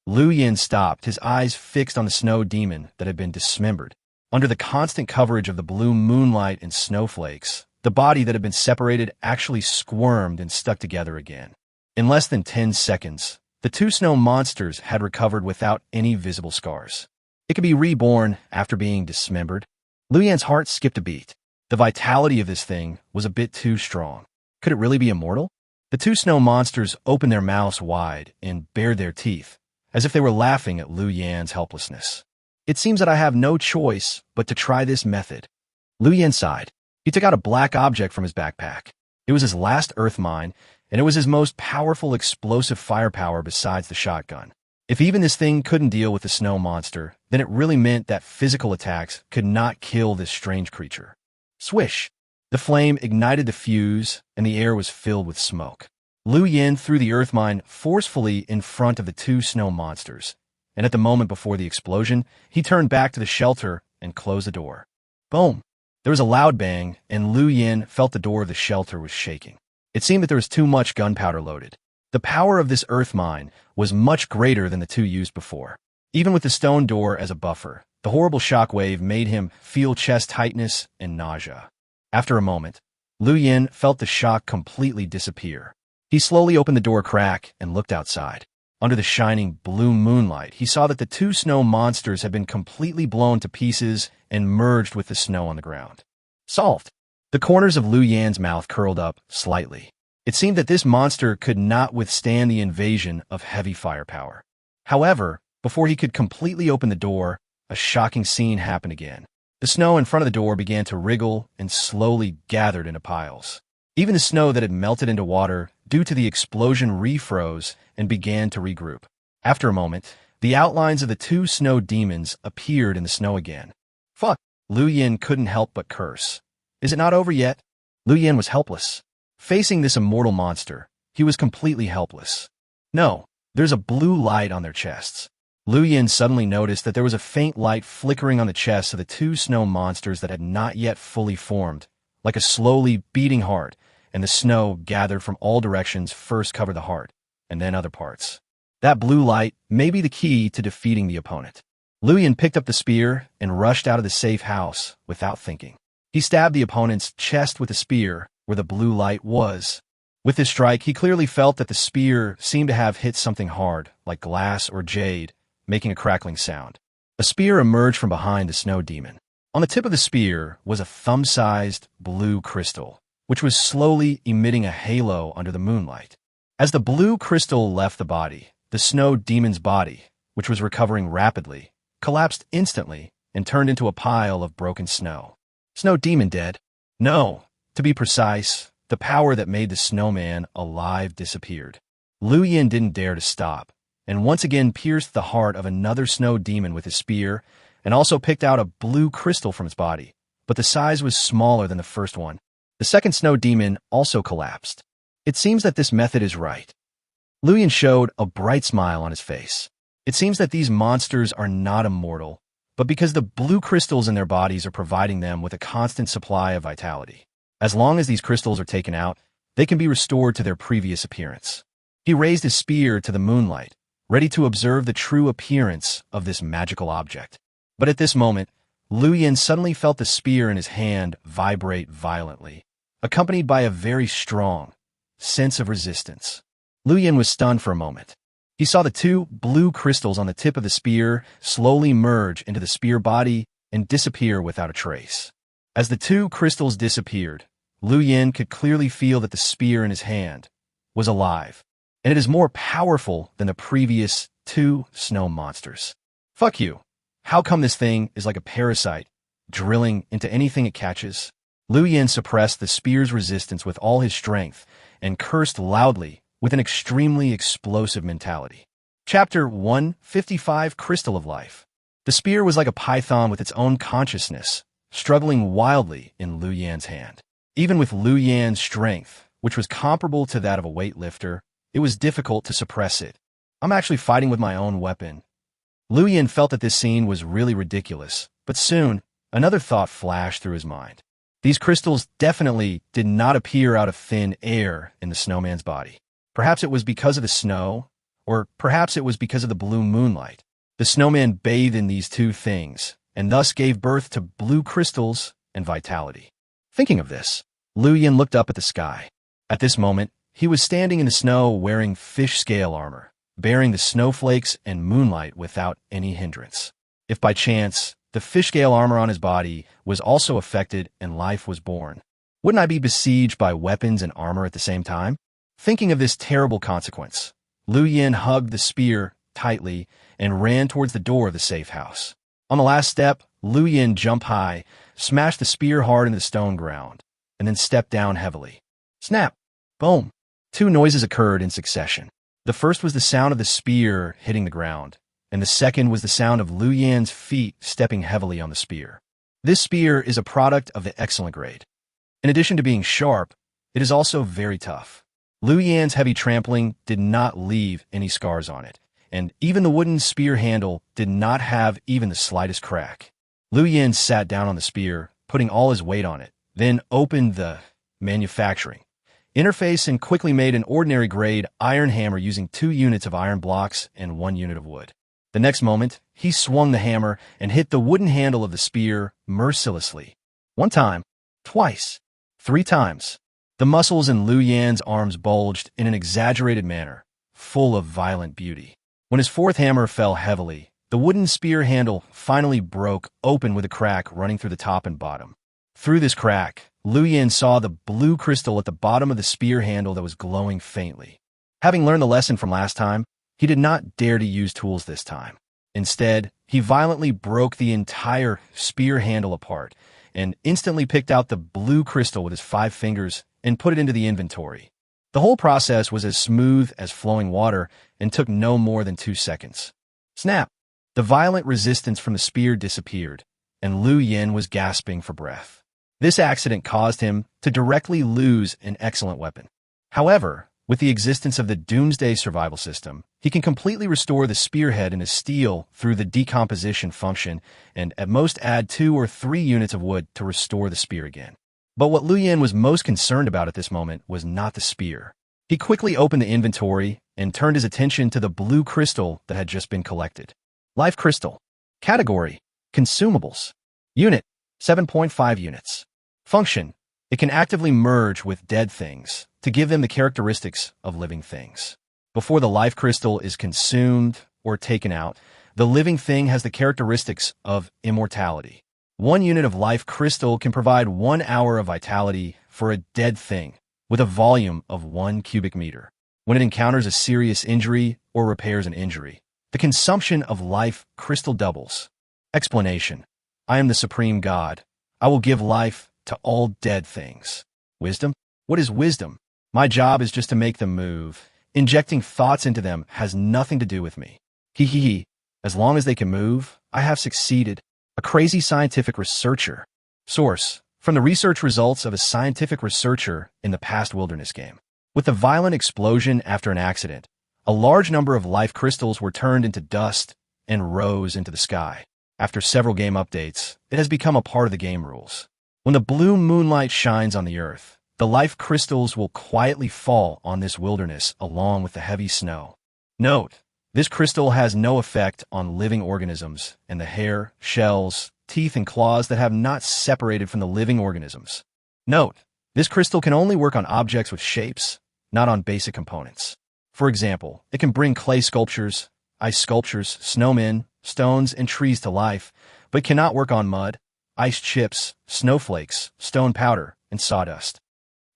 Lu Yin stopped, his eyes fixed on the snow demon that had been dismembered. Under the constant coverage of the blue moonlight and snowflakes, the body that had been separated actually squirmed and stuck together again. In less than 10 seconds, the two snow monsters had recovered without any visible scars. It could be reborn after being dismembered. Lu Yan's heart skipped a beat. The vitality of this thing was a bit too strong. Could it really be immortal? The two snow monsters opened their mouths wide and bared their teeth, as if they were laughing at Lu Yan's helplessness. It seems that I have no choice but to try this method. Lu Yan sighed. He took out a black object from his backpack. It was his last earth mine, and it was his most powerful explosive firepower besides the shotgun. If even this thing couldn't deal with the snow monster, then it really meant that physical attacks could not kill this strange creature. Swish! The flame ignited the fuse, and the air was filled with smoke. Lu Yin threw the earth mine forcefully in front of the two snow monsters, and at the moment before the explosion, he turned back to the shelter and closed the door. Boom! There was a loud bang, and Lu Yin felt the door of the shelter was shaking. It seemed that there was too much gunpowder loaded. The power of this earth mine was much greater than the two used before. Even with the stone door as a buffer, the horrible shockwave made him feel chest tightness and nausea. After a moment, Lu Yin felt the shock completely disappear. He slowly opened the door crack and looked outside. Under the shining blue moonlight, he saw that the two snow monsters had been completely blown to pieces and merged with the snow on the ground. Solved! The corners of Lu Yan's mouth curled up slightly. It seemed that this monster could not withstand the invasion of heavy firepower. However, before he could completely open the door, a shocking scene happened again. The snow in front of the door began to wriggle and slowly gathered into piles. Even the snow that had melted into water due to the explosion refroze and began to regroup. After a moment, the outlines of the two snow demons appeared in the snow again. Fuck! Lu Yin couldn't help but curse. Is it not over yet? Lu Yin was helpless. Facing this immortal monster, he was completely helpless. No, there's a blue light on their chests. Lu Yin suddenly noticed that there was a faint light flickering on the chests of the two snow monsters that had not yet fully formed, like a slowly beating heart, and the snow gathered from all directions first covered the heart, and then other parts. That blue light may be the key to defeating the opponent. Lu Yin picked up the spear and rushed out of the safe house without thinking. He stabbed the opponent's chest with the spear where the blue light was. With this strike, he clearly felt that the spear seemed to have hit something hard, like glass or jade, making a crackling sound. A spear emerged from behind the snow demon. On the tip of the spear was a thumb-sized blue crystal, which was slowly emitting a halo under the moonlight. As the blue crystal left the body, the snow demon's body, which was recovering rapidly, collapsed instantly and turned into a pile of broken snow. Snow demon dead? No. To be precise, the power that made the snowman alive disappeared. Lu Yin didn't dare to stop, and once again pierced the heart of another snow demon with his spear, and also picked out a blue crystal from its body, but the size was smaller than the first one. The second snow demon also collapsed. It seems that this method is right. Lu Yin showed a bright smile on his face. It seems that these monsters are not immortal, but because the blue crystals in their bodies are providing them with a constant supply of vitality. As long as these crystals are taken out, they can be restored to their previous appearance. He raised his spear to the moonlight, ready to observe the true appearance of this magical object. But at this moment, Lu Yin suddenly felt the spear in his hand vibrate violently, accompanied by a very strong sense of resistance. Lu Yin was stunned for a moment. He saw the two blue crystals on the tip of the spear slowly merge into the spear body and disappear without a trace. As the two crystals disappeared, Lu Yin could clearly feel that the spear in his hand was alive, and it is more powerful than the previous two snow monsters. Fuck you. How come this thing is like a parasite, drilling into anything it catches? Lu Yin suppressed the spear's resistance with all his strength and cursed loudly with an extremely explosive mentality. Chapter 155 Crystal of Life. The spear was like a python with its own consciousness, struggling wildly in Lu Yan's hand. Even with Lu Yan's strength, which was comparable to that of a weightlifter, it was difficult to suppress it. I'm actually fighting with my own weapon. Liu Yin felt that this scene was really ridiculous, but soon, another thought flashed through his mind. These crystals definitely did not appear out of thin air in the snowman's body. Perhaps it was because of the snow, or perhaps it was because of the blue moonlight. The snowman bathed in these two things, and thus gave birth to blue crystals and vitality. Thinking of this, Liu Yin looked up at the sky. At this moment, he was standing in the snow wearing fish scale armor, bearing the snowflakes and moonlight without any hindrance. If by chance, the fish scale armor on his body was also affected and life was born, wouldn't I be besieged by weapons and armor at the same time? Thinking of this terrible consequence, Liu Yin hugged the spear tightly and ran towards the door of the safe house. On the last step, Liu Yin jumped high, smashed the spear hard into the stone ground, and then stepped down heavily. Snap! Boom! Two noises occurred in succession. The first was the sound of the spear hitting the ground, and the second was the sound of Liu Yin's feet stepping heavily on the spear. This spear is a product of the excellent grade. In addition to being sharp, it is also very tough. Liu Yin's heavy trampling did not leave any scars on it, and even the wooden spear handle did not have even the slightest crack. Liu Yin sat down on the spear, putting all his weight on it, then opened the manufacturing interface and quickly made an ordinary grade iron hammer using 2 units of iron blocks and 1 unit of wood. The next moment, he swung the hammer and hit the wooden handle of the spear mercilessly. 1 time, twice, 3 times. The muscles in Liu Yin's arms bulged in an exaggerated manner, full of violent beauty. When his 4th hammer fell heavily, the wooden spear handle finally broke open with a crack running through the top and bottom. Through this crack, Liu Yin saw the blue crystal at the bottom of the spear handle that was glowing faintly. Having learned the lesson from last time, he did not dare to use tools this time. Instead, he violently broke the entire spear handle apart and instantly picked out the blue crystal with his 5 fingers and put it into the inventory. The whole process was as smooth as flowing water and took no more than 2 seconds. Snap! The violent resistance from the spear disappeared, and Liu Yin was gasping for breath. This accident caused him to directly lose an excellent weapon. However, with the existence of the Doomsday survival system, he can completely restore the spearhead into steel through the decomposition function and at most add 2 or 3 units of wood to restore the spear again. But what Liu Yin was most concerned about at this moment was not the spear. He quickly opened the inventory and turned his attention to the blue crystal that had just been collected. Life crystal. Category: Consumables. Unit: 7.5 units. Function: it can actively merge with dead things to give them the characteristics of living things. Before the life crystal is consumed or taken out, the living thing has the characteristics of immortality. 1 unit of life crystal can provide 1 hour of vitality for a dead thing with a volume of 1 cubic meter. When it encounters a serious injury or repairs an injury, the consumption of life crystal doubles. Explanation: I am the supreme God. I will give life to all dead things. Wisdom? What is wisdom? My job is just to make them move. Injecting thoughts into them has nothing to do with me. Hee. As long as they can move, I have succeeded. A crazy scientific researcher. Source: from the research results of a scientific researcher in the past wilderness game. With the violent explosion after an accident, a large number of life crystals were turned into dust and rose into the sky. After several game updates, it has become a part of the game rules. When the blue moonlight shines on the earth, the life crystals will quietly fall on this wilderness along with the heavy snow. Note: this crystal has no effect on living organisms and the hair, shells, teeth, and claws that have not separated from the living organisms. Note: this crystal can only work on objects with shapes, not on basic components. For example, it can bring clay sculptures, ice sculptures, snowmen, stones, and trees to life, but cannot work on mud, ice chips, snowflakes, stone powder, and sawdust.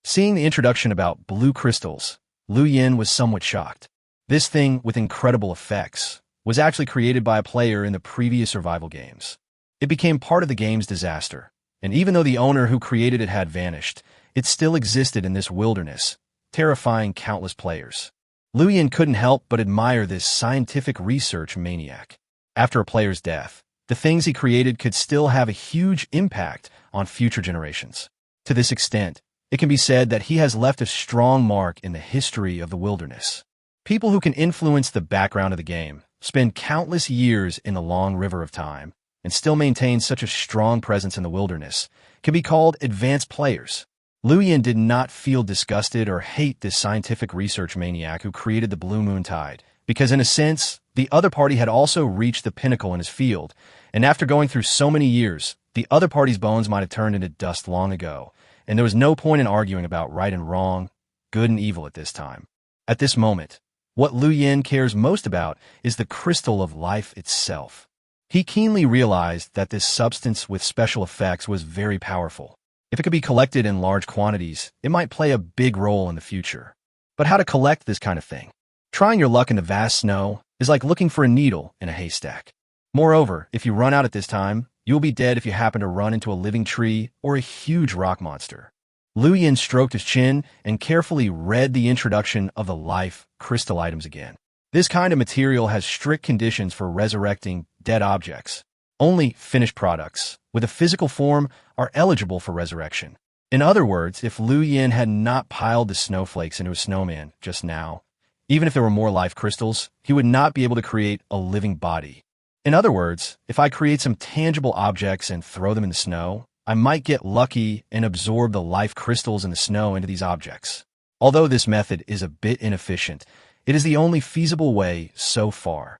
Seeing the introduction about blue crystals, Liu Yin was somewhat shocked. This thing with incredible effects was actually created by a player in the previous survival games. It became part of the game's disaster, and even though the owner who created it had vanished, it still existed in this wilderness, terrifying countless players. Liu Yin couldn't help but admire this scientific research maniac. After a player's death, the things he created could still have a huge impact on future generations. To this extent, it can be said that he has left a strong mark in the history of the wilderness. People who can influence the background of the game, spend countless years in the long river of time, and still maintain such a strong presence in the wilderness can be called advanced players. Liu Yin did not feel disgusted or hate this scientific research maniac who created the blue moon tide, because in a sense, the other party had also reached the pinnacle in his field, and after going through so many years, the other party's bones might have turned into dust long ago, and there was no point in arguing about right and wrong, good and evil at this time. At this moment, what Liu Yin cares most about is the crystal of life itself. He keenly realized that this substance with special effects was very powerful. If it could be collected in large quantities, it might play a big role in the future. But how to collect this kind of thing? Trying your luck in the vast snow is like looking for a needle in a haystack. Moreover, if you run out at this time, you will be dead if you happen to run into a living tree or a huge rock monster. Liu Yin stroked his chin and carefully read the introduction of the life crystal items again. This kind of material has strict conditions for resurrecting dead objects. Only finished products with a physical form are eligible for resurrection. In other words, if Liu Yin had not piled the snowflakes into a snowman just now, even if there were more life crystals, he would not be able to create a living body. In other words, if I create some tangible objects and throw them in the snow, I might get lucky and absorb the life crystals in the snow into these objects. Although this method is a bit inefficient, it is the only feasible way so far.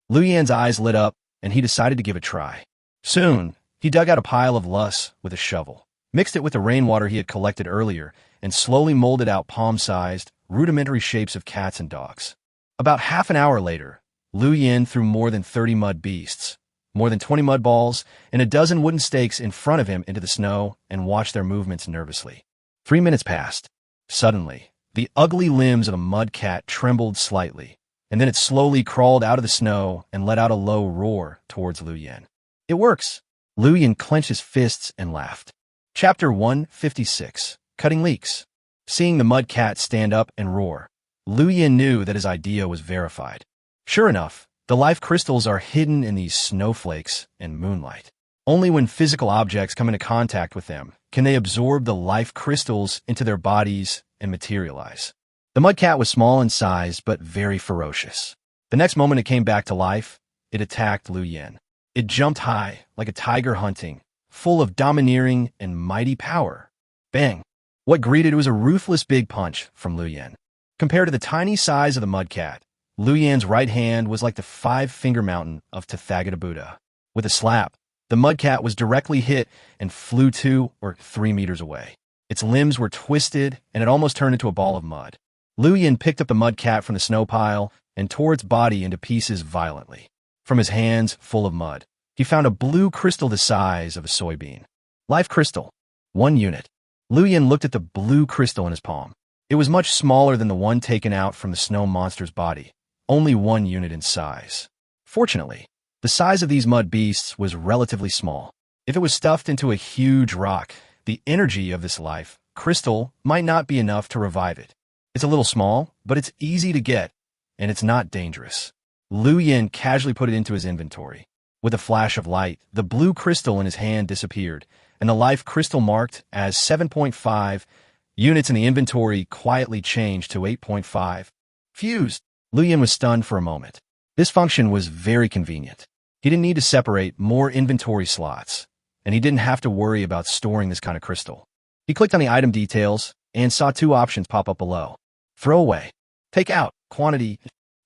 Liu Yan's eyes lit up, and he decided to give it a try. Soon, he dug out a pile of loess with a shovel, mixed it with the rainwater he had collected earlier, and slowly molded out palm-sized, rudimentary shapes of cats and dogs. About half an hour later, Liu Yin threw more than 30 mud beasts, more than 20 mud balls, and a dozen wooden stakes in front of him into the snow and watched their movements nervously. 3 minutes passed. Suddenly, the ugly limbs of the mud cat trembled slightly, and then it slowly crawled out of the snow and let out a low roar towards Liu Yin. It works! Liu Yin clenched his fists and laughed. Chapter 156. Cutting Leaks. Seeing the mud cat stand up and roar, Liu Yin knew that his idea was verified. Sure enough, the life crystals are hidden in these snowflakes and moonlight. Only when physical objects come into contact with them can they absorb the life crystals into their bodies and materialize. The mud cat was small in size but very ferocious. The next moment it came back to life, it attacked Liu Yin. It jumped high, like a tiger hunting, full of domineering and mighty power. Bang! What greeted it was a ruthless big punch from Liu Yin. Compared to the tiny size of the mud cat, Liu Yan's right hand was like the 5-finger mountain of Tathagata Buddha. With a slap, the mud cat was directly hit and flew 2 or 3 meters away. Its limbs were twisted, and it almost turned into a ball of mud. Liu Yin picked up the mud cat from the snow pile and tore its body into pieces violently. From his hands full of mud, he found a blue crystal the size of a soybean. Life crystal. 1 unit. Liu Yin looked at the blue crystal in his palm. It was much smaller than the one taken out from the snow monster's body, only 1 unit in size. Fortunately, the size of these mud beasts was relatively small. If it was stuffed into a huge rock, the energy of this life crystal might not be enough to revive it. It's a little small, but it's easy to get, and it's not dangerous. Liu Yin casually put it into his inventory. With a flash of light, the blue crystal in his hand disappeared, and the life crystal marked as 7.5 units in the inventory quietly changed to 8.5. Fused! Liu Yin was stunned for a moment. This function was very convenient. He didn't need to separate more inventory slots, and he didn't have to worry about storing this kind of crystal. He clicked on the item details and saw 2 options pop up below. Throw away. Take out. Quantity.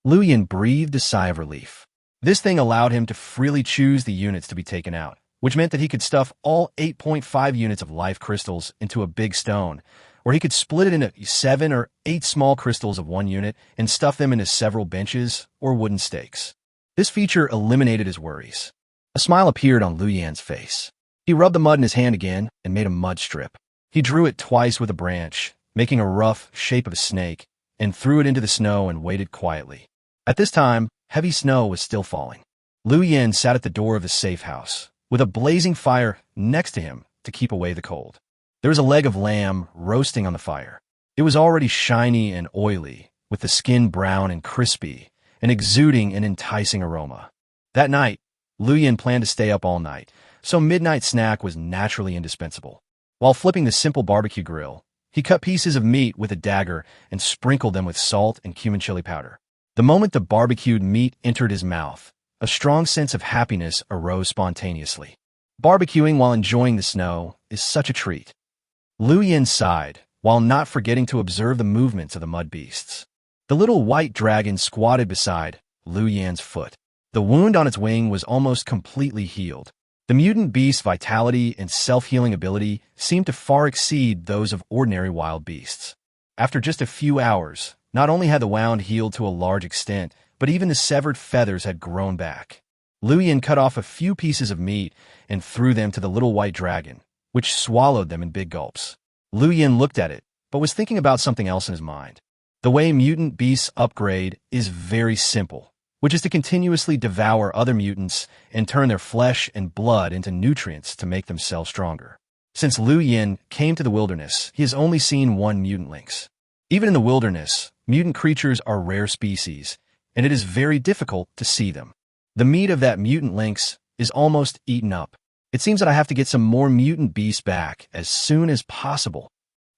Liu Yin breathed a sigh of relief. This thing allowed him to freely choose the units to be taken out, which meant that he could stuff all 8.5 units of life crystals into a big stone, or he could split it into 7 or 8 small crystals of 1 unit and stuff them into several benches or wooden stakes. This feature eliminated his worries. A smile appeared on Liu Yan's face. He rubbed the mud in his hand again and made a mud strip. He drew it twice with a branch, making a rough shape of a snake, and threw it into the snow and waited quietly. At this time, heavy snow was still falling. Liu Yin sat at the door of the safe house, with a blazing fire next to him to keep away the cold. There was a leg of lamb roasting on the fire. It was already shiny and oily, with the skin brown and crispy, and exuding an enticing aroma. That night, Liu Yin planned to stay up all night, so midnight snack was naturally indispensable. While flipping the simple barbecue grill, he cut pieces of meat with a dagger and sprinkled them with salt and cumin chili powder. The moment the barbecued meat entered his mouth, a strong sense of happiness arose spontaneously. Barbecuing while enjoying the snow is such a treat. Lu Yin sighed, while not forgetting to observe the movements of the mud beasts. The little white dragon squatted beside Lu Yin's foot. The wound on its wing was almost completely healed. The mutant beast's vitality and self-healing ability seemed to far exceed those of ordinary wild beasts. After just a few hours, not only had the wound healed to a large extent, but even the severed feathers had grown back. Lu Yin cut off a few pieces of meat and threw them to the little white dragon, which swallowed them in big gulps. Lu Yin looked at it, but was thinking about something else in his mind. The way mutant beasts upgrade is very simple, which is to continuously devour other mutants and turn their flesh and blood into nutrients to make themselves stronger. Since Lu Yin came to the wilderness, he has only seen one mutant lynx. Even in the wilderness, mutant creatures are rare species, and it is very difficult to see them. The meat of that mutant lynx is almost eaten up. It seems that I have to get some more mutant beasts back as soon as possible.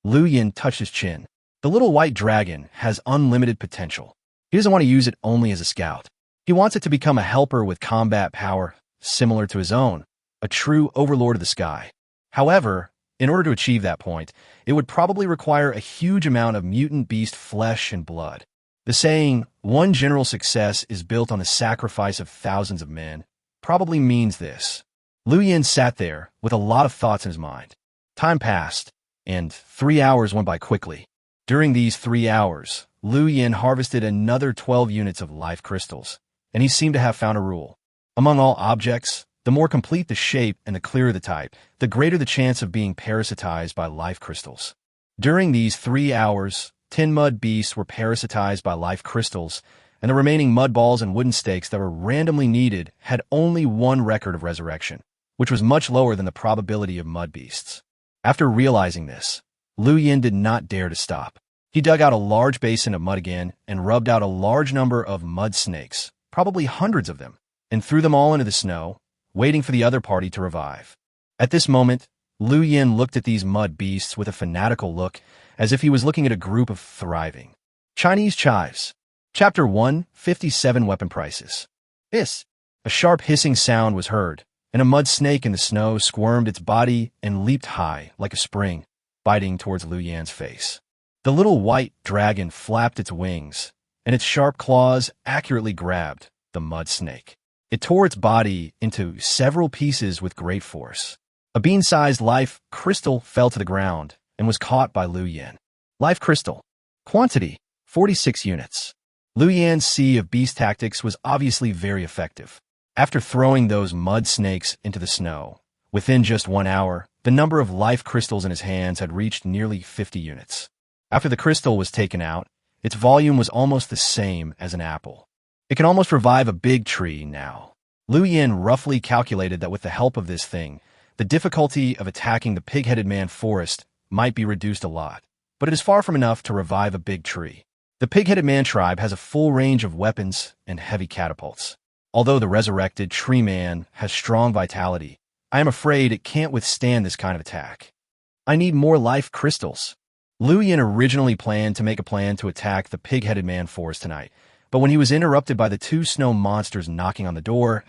Lu Yin touched his chin. The little white dragon has unlimited potential. He doesn't want to use it only as a scout. He wants it to become a helper with combat power similar to his own, a true overlord of the sky. However, in order to achieve that point, it would probably require a huge amount of mutant beast flesh and blood. The saying, "one general success is built on the sacrifice of thousands of men," probably means this. Lu Yin sat there with a lot of thoughts in his mind. Time passed, and 3 hours went by quickly. During these 3 hours, Lu Yin harvested another 12 units of life crystals, and he seemed to have found a rule. Among all objects, the more complete the shape and the clearer the type, the greater the chance of being parasitized by life crystals. During these 3 hours, 10 mud beasts were parasitized by life crystals, and the remaining mud balls and wooden stakes that were randomly needed had only one record of resurrection, which was much lower than the probability of mud beasts. After realizing this, Lu Yin did not dare to stop. He dug out a large basin of mud again and rubbed out a large number of mud snakes, probably hundreds of them, and threw them all into the snow, waiting for the other party to revive. At this moment, Lu Yin looked at these mud beasts with a fanatical look, as if he was looking at a group of thriving Chinese chives. Chapter 1, 57 Weapon Prices. Hiss! A sharp hissing sound was heard, and a mud snake in the snow squirmed its body and leaped high like a spring, biting towards Lu Yin's face. The little white dragon flapped its wings, and its sharp claws accurately grabbed the mud snake. It tore its body into several pieces with great force. A bean-sized life crystal fell to the ground and was caught by Lu Yin. Life crystal. Quantity, 46 units. Lu Yin's sea of beast tactics was obviously very effective. After throwing those mud snakes into the snow, within just 1 hour, the number of life crystals in his hands had reached nearly 50 units. After the crystal was taken out, its volume was almost the same as an apple. It can almost revive a big tree now. Lu Yin roughly calculated that with the help of this thing, the difficulty of attacking the pig-headed man forest might be reduced a lot, but it is far from enough to revive a big tree. The pig-headed man tribe has a full range of weapons and heavy catapults. Although the resurrected tree man has strong vitality, I am afraid it can't withstand this kind of attack. I need more life crystals. Lu Yin originally planned to make a plan to attack the pig-headed man forest tonight, but when he was interrupted by the 2 snow monsters knocking on the door,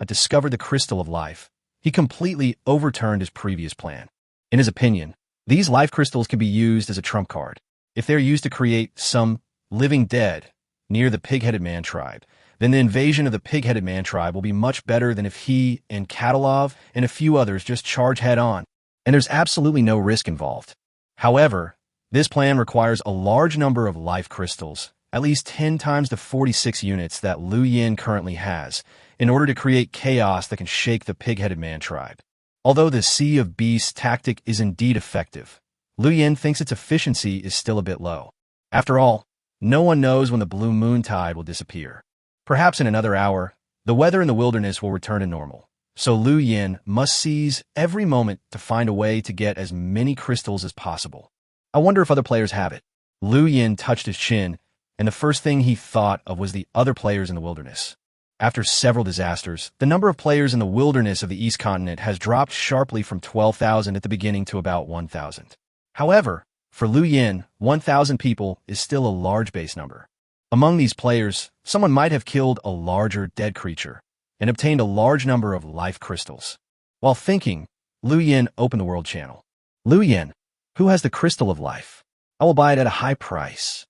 discovered the crystal of life, he completely overturned his previous plan. In his opinion, these life crystals can be used as a trump card. If they're used to create some living dead near the pig-headed man tribe, then the invasion of the pig-headed man tribe will be much better than if he and Katalov and a few others just charge head-on, and there's absolutely no risk involved. However, this plan requires a large number of life crystals, at least 10 times the 46 units that Lu Yin currently has, in order to create chaos that can shake the pig-headed man tribe. Although the Sea of Beasts tactic is indeed effective, Lu Yin thinks its efficiency is still a bit low. After all, no one knows when the blue moon tide will disappear. Perhaps in another hour, the weather in the wilderness will return to normal, so Lu Yin must seize every moment to find a way to get as many crystals as possible. I wonder if other players have it. Lu Yin touched his chin, and the first thing he thought of was the other players in the wilderness. After several disasters, the number of players in the wilderness of the East Continent has dropped sharply from 12,000 at the beginning to about 1,000. However, for Lu Yin, 1,000 people is still a large base number. Among these players, someone might have killed a larger dead creature and obtained a large number of life crystals. While thinking, Liu Yin opened the world channel. Liu Yin, who has the crystal of life? I will buy it at a high price.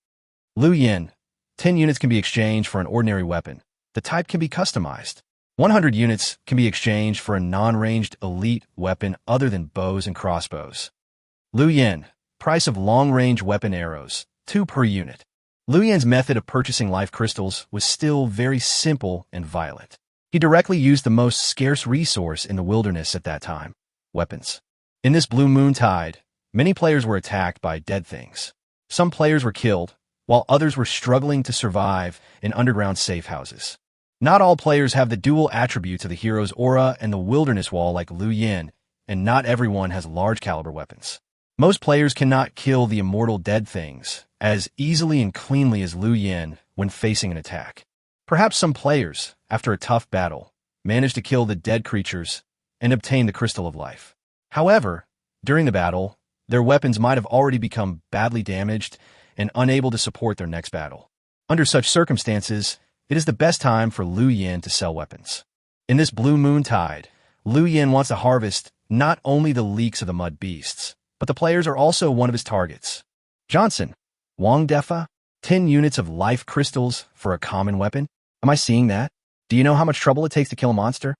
Liu Yin, 10 units can be exchanged for an ordinary weapon. The type can be customized. 100 units can be exchanged for a non-ranged elite weapon other than bows and crossbows. Liu Yin, price of long-range weapon arrows, 2 per unit. Liu Yin's method of purchasing life crystals was still very simple and violent. He directly used the most scarce resource in the wilderness at that time, weapons. In this blue moon tide, many players were attacked by dead things. Some players were killed, while others were struggling to survive in underground safe houses. Not all players have the dual attributes of the hero's aura and the wilderness wall like Liu Yin, and not everyone has large caliber weapons. Most players cannot kill the immortal dead things as easily and cleanly as Liu Yin when facing an attack. Perhaps some players, after a tough battle, manage to kill the dead creatures and obtain the crystal of life. However, during the battle, their weapons might have already become badly damaged and unable to support their next battle. Under such circumstances, it is the best time for Liu Yin to sell weapons. In this blue moon tide, Liu Yin wants to harvest not only the leeks of the mud beasts, but the players are also one of his targets. Johnson, Wang Defa, 10 units of life crystals for a common weapon? Am I seeing that? Do you know how much trouble it takes to kill a monster?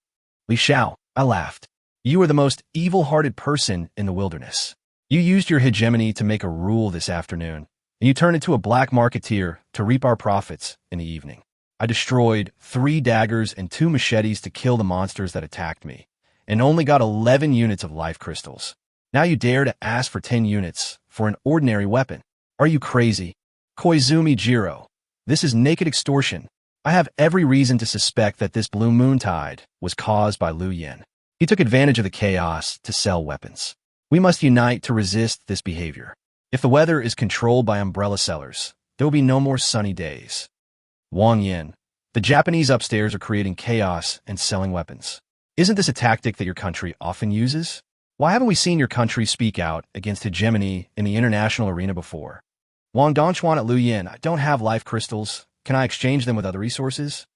Li Xiao, I laughed. You are the most evil-hearted person in the wilderness. You used your hegemony to make a rule this afternoon, and you turned into a black marketeer to reap our profits in the evening. I destroyed 3 daggers and 2 machetes to kill the monsters that attacked me, and only got 11 units of life crystals. Now you dare to ask for 10 units for an ordinary weapon. Are you crazy? Koizumi Jiro, this is naked extortion. I have every reason to suspect that this blue moon tide was caused by Liu Yin. He took advantage of the chaos to sell weapons. We must unite to resist this behavior. If the weather is controlled by umbrella sellers, there will be no more sunny days. Wang Yin, the Japanese upstairs are creating chaos and selling weapons. Isn't this a tactic that your country often uses? Why haven't we seen your country speak out against hegemony in the international arena before? Wang Dongchuan at Liu Yin, I don't have life crystals. Can I exchange them with other resources?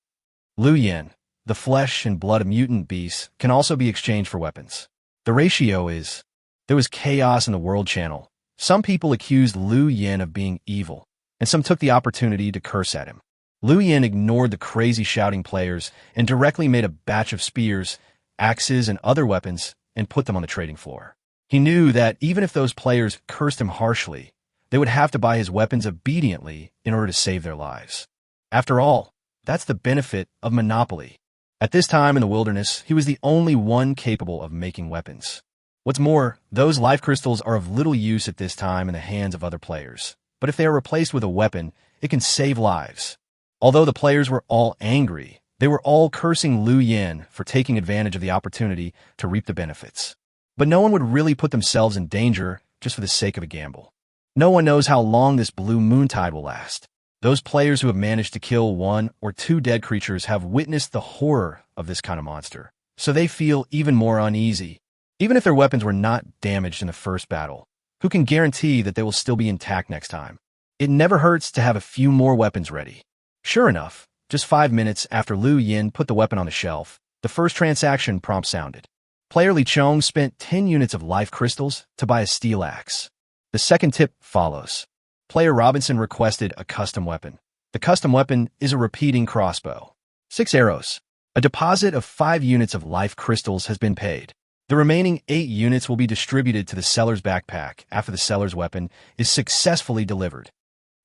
Liu Yin, the flesh and blood of mutant beasts can also be exchanged for weapons. The ratio is, there was chaos in the world channel. Some people accused Liu Yin of being evil, and some took the opportunity to curse at him. Liu Yin ignored the crazy shouting players and directly made a batch of spears, axes, and other weapons and put them on the trading floor. He knew that even if those players cursed him harshly, they would have to buy his weapons obediently in order to save their lives. After all, that's the benefit of monopoly. At this time in the wilderness, he was the only one capable of making weapons. What's more, those life crystals are of little use at this time in the hands of other players. But if they are replaced with a weapon, it can save lives. Although the players were all angry, they were all cursing Liu Yin for taking advantage of the opportunity to reap the benefits. But no one would really put themselves in danger just for the sake of a gamble. No one knows how long this blue moon tide will last. Those players who have managed to kill 1 or 2 dead creatures have witnessed the horror of this kind of monster, so they feel even more uneasy. Even if their weapons were not damaged in the first battle, who can guarantee that they will still be intact next time? It never hurts to have a few more weapons ready. Sure enough, just 5 minutes after Liu Yin put the weapon on the shelf, the first transaction prompt sounded. Player Li Chong spent 10 units of life crystals to buy a steel axe. The second tip follows. Player Robinson requested a custom weapon. The custom weapon is a repeating crossbow. 6 arrows. A deposit of 5 units of life crystals has been paid. The remaining 8 units will be distributed to the seller's backpack after the seller's weapon is successfully delivered.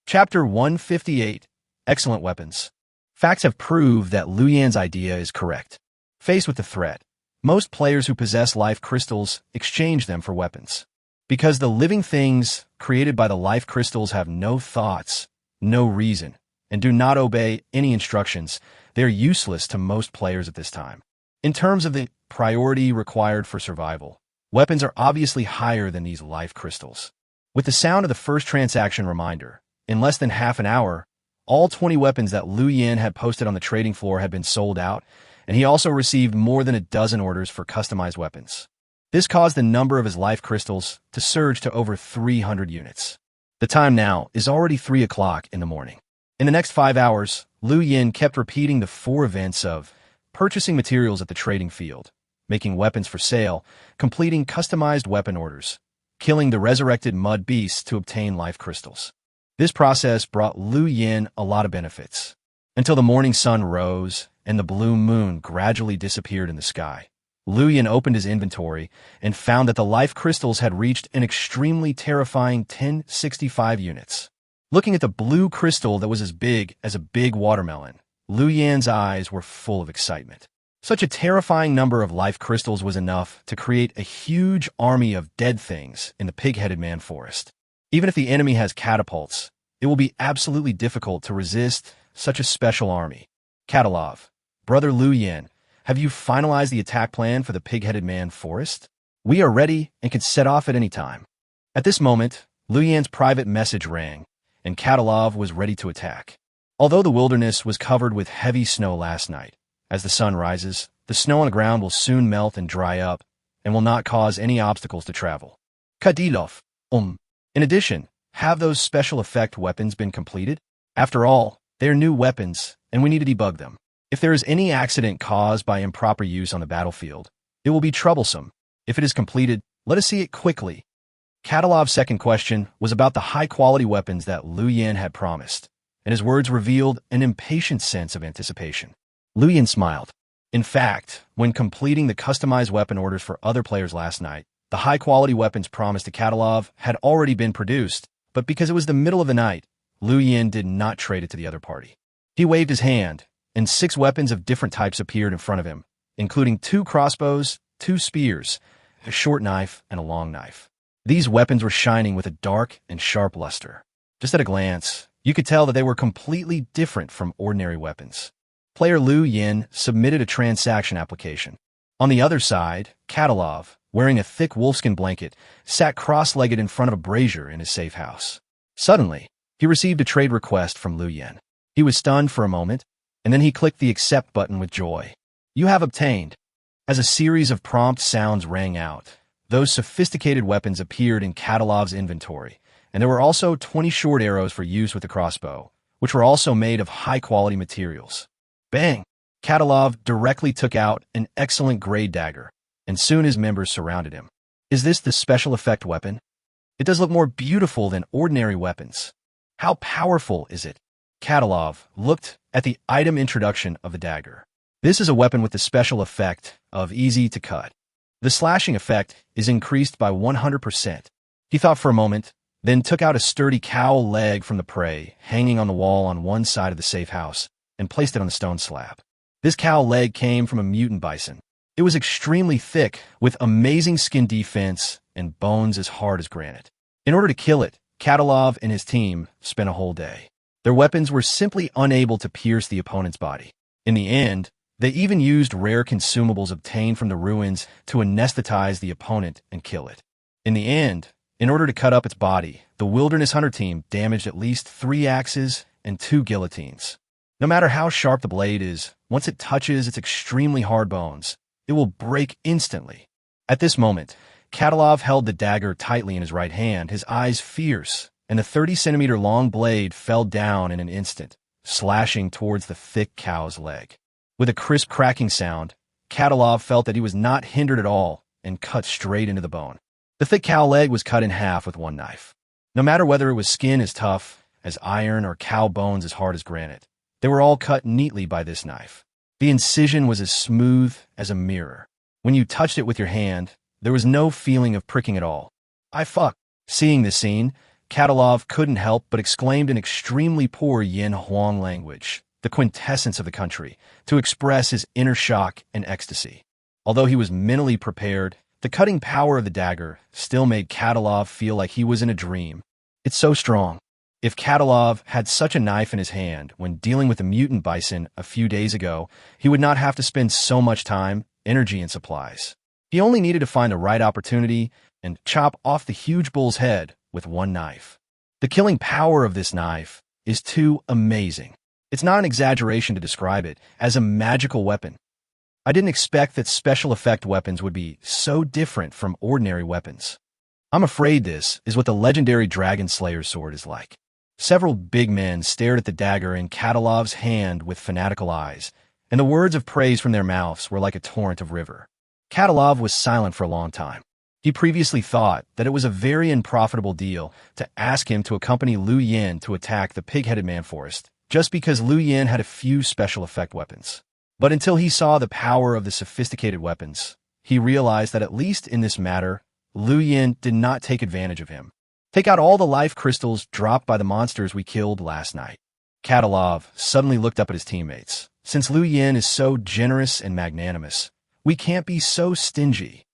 Chapter 158. Excellent weapons. Facts have proved that Liu Yin's idea is correct. Faced with the threat, most players who possess life crystals exchange them for weapons. Because the living things created by the life crystals have no thoughts, no reason, and do not obey any instructions, they are useless to most players at this time. In terms of the priority required for survival, weapons are obviously higher than these life crystals. With the sound of the first transaction reminder, in less than half an hour, all 20 weapons that Liu Yin had posted on the trading floor had been sold out, and he also received more than a dozen orders for customized weapons. This caused the number of his life crystals to surge to over 300 units. The time now is already 3 o'clock in the morning. In the next 5 hours, Liu Yin kept repeating the 4 events of purchasing materials at the trading field, making weapons for sale, completing customized weapon orders, killing the resurrected mud beasts to obtain life crystals. This process brought Liu Yin a lot of benefits, until the morning sun rose and the blue moon gradually disappeared in the sky. Liu Yin opened his inventory and found that the life crystals had reached an extremely terrifying 1065 units. Looking at the blue crystal that was as big as a big watermelon, Liu Yan's eyes were full of excitement. Such a terrifying number of life crystals was enough to create a huge army of dead things in the pig-headed man forest. Even if the enemy has catapults, it will be absolutely difficult to resist such a special army. Catalov, brother Liu Yin, have you finalized the attack plan for the pig-headed man forest? We are ready and can set off at any time. At this moment, Liu Yan's private message rang, and Catalov was ready to attack. Although the wilderness was covered with heavy snow last night, as the sun rises, the snow on the ground will soon melt and dry up, and will not cause any obstacles to travel. Kadylov, In addition, have those special effect weapons been completed? After all, they are new weapons, and we need to debug them. If there is any accident caused by improper use on the battlefield, it will be troublesome. If it is completed, let us see it quickly. Catalov's second question was about the high-quality weapons that Liu Yin had promised, and his words revealed an impatient sense of anticipation. Liu Yin smiled. In fact, when completing the customized weapon orders for other players last night, the high-quality weapons promised to Catalov had already been produced, but because it was the middle of the night, Liu Yin did not trade it to the other party. He waved his hand, and 6 weapons of different types appeared in front of him, including 2 crossbows, 2 spears, a short knife, and a long knife. These weapons were shining with a dark and sharp luster. Just at a glance, you could tell that they were completely different from ordinary weapons. Player Liu Yin submitted a transaction application. On the other side, Catalov, wearing a thick wolfskin blanket, sat cross-legged in front of a brazier in his safe house. Suddenly, he received a trade request from Liu Yin. He was stunned for a moment, and then he clicked the accept button with joy. You have obtained. As a series of prompt sounds rang out, those sophisticated weapons appeared in Catalov's inventory, and there were also 20 short arrows for use with the crossbow, which were also made of high-quality materials. Bang! Catalov directly took out an excellent grade dagger, and soon his members surrounded him. Is this the special effect weapon? It does look more beautiful than ordinary weapons. How powerful is it? Catalov looked at the item introduction of the dagger. This is a weapon with the special effect of easy to cut. The slashing effect is increased by 100%. He thought for a moment, then took out a sturdy cow leg from the prey, hanging on the wall on one side of the safe house, and placed it on the stone slab. This cow leg came from a mutant bison. It was extremely thick, with amazing skin defense and bones as hard as granite. In order to kill it, Catalov and his team spent a whole day. Their weapons were simply unable to pierce the opponent's body. In the end, they even used rare consumables obtained from the ruins to anesthetize the opponent and kill it. In the end, in order to cut up its body, the Wilderness Hunter team damaged at least 3 axes and 2 guillotines. No matter how sharp the blade is, once it touches its extremely hard bones, it will break instantly. At this moment, Catalov held the dagger tightly in his right hand, his eyes fierce, and the 30-centimeter long blade fell down in an instant, slashing towards the thick cow's leg. With a crisp cracking sound, Catalov felt that he was not hindered at all and cut straight into the bone. The thick cow leg was cut in half with one knife. No matter whether it was skin as tough as iron or cow bones as hard as granite, they were all cut neatly by this knife. The incision was as smooth as a mirror. When you touched it with your hand, there was no feeling of pricking at all. I fuck. Seeing this scene, Catalov couldn't help but exclaimed in extremely poor Yin Huang language, the quintessence of the country, to express his inner shock and ecstasy. Although he was mentally prepared, the cutting power of the dagger still made Catalov feel like he was in a dream. It's so strong. If Catalov had such a knife in his hand when dealing with the mutant bison a few days ago, he would not have to spend so much time, energy, and supplies. He only needed to find the right opportunity and chop off the huge bull's head with one knife. The killing power of this knife is too amazing. It's not an exaggeration to describe it as a magical weapon. I didn't expect that special effect weapons would be so different from ordinary weapons. I'm afraid this is what the legendary Dragon Slayer's sword is like. Several big men stared at the dagger in Katalov's hand with fanatical eyes, and the words of praise from their mouths were like a torrent of river. Katalov was silent for a long time. He previously thought that it was a very unprofitable deal to ask him to accompany Liu Yin to attack the pig-headed man forest, just because Liu Yin had a few special effect weapons. But until he saw the power of the sophisticated weapons, he realized that at least in this matter, Liu Yin did not take advantage of him. Take out all the life crystals dropped by the monsters we killed last night. Katalov suddenly looked up at his teammates. Since Liu Yin is so generous and magnanimous, we can't be so stingy.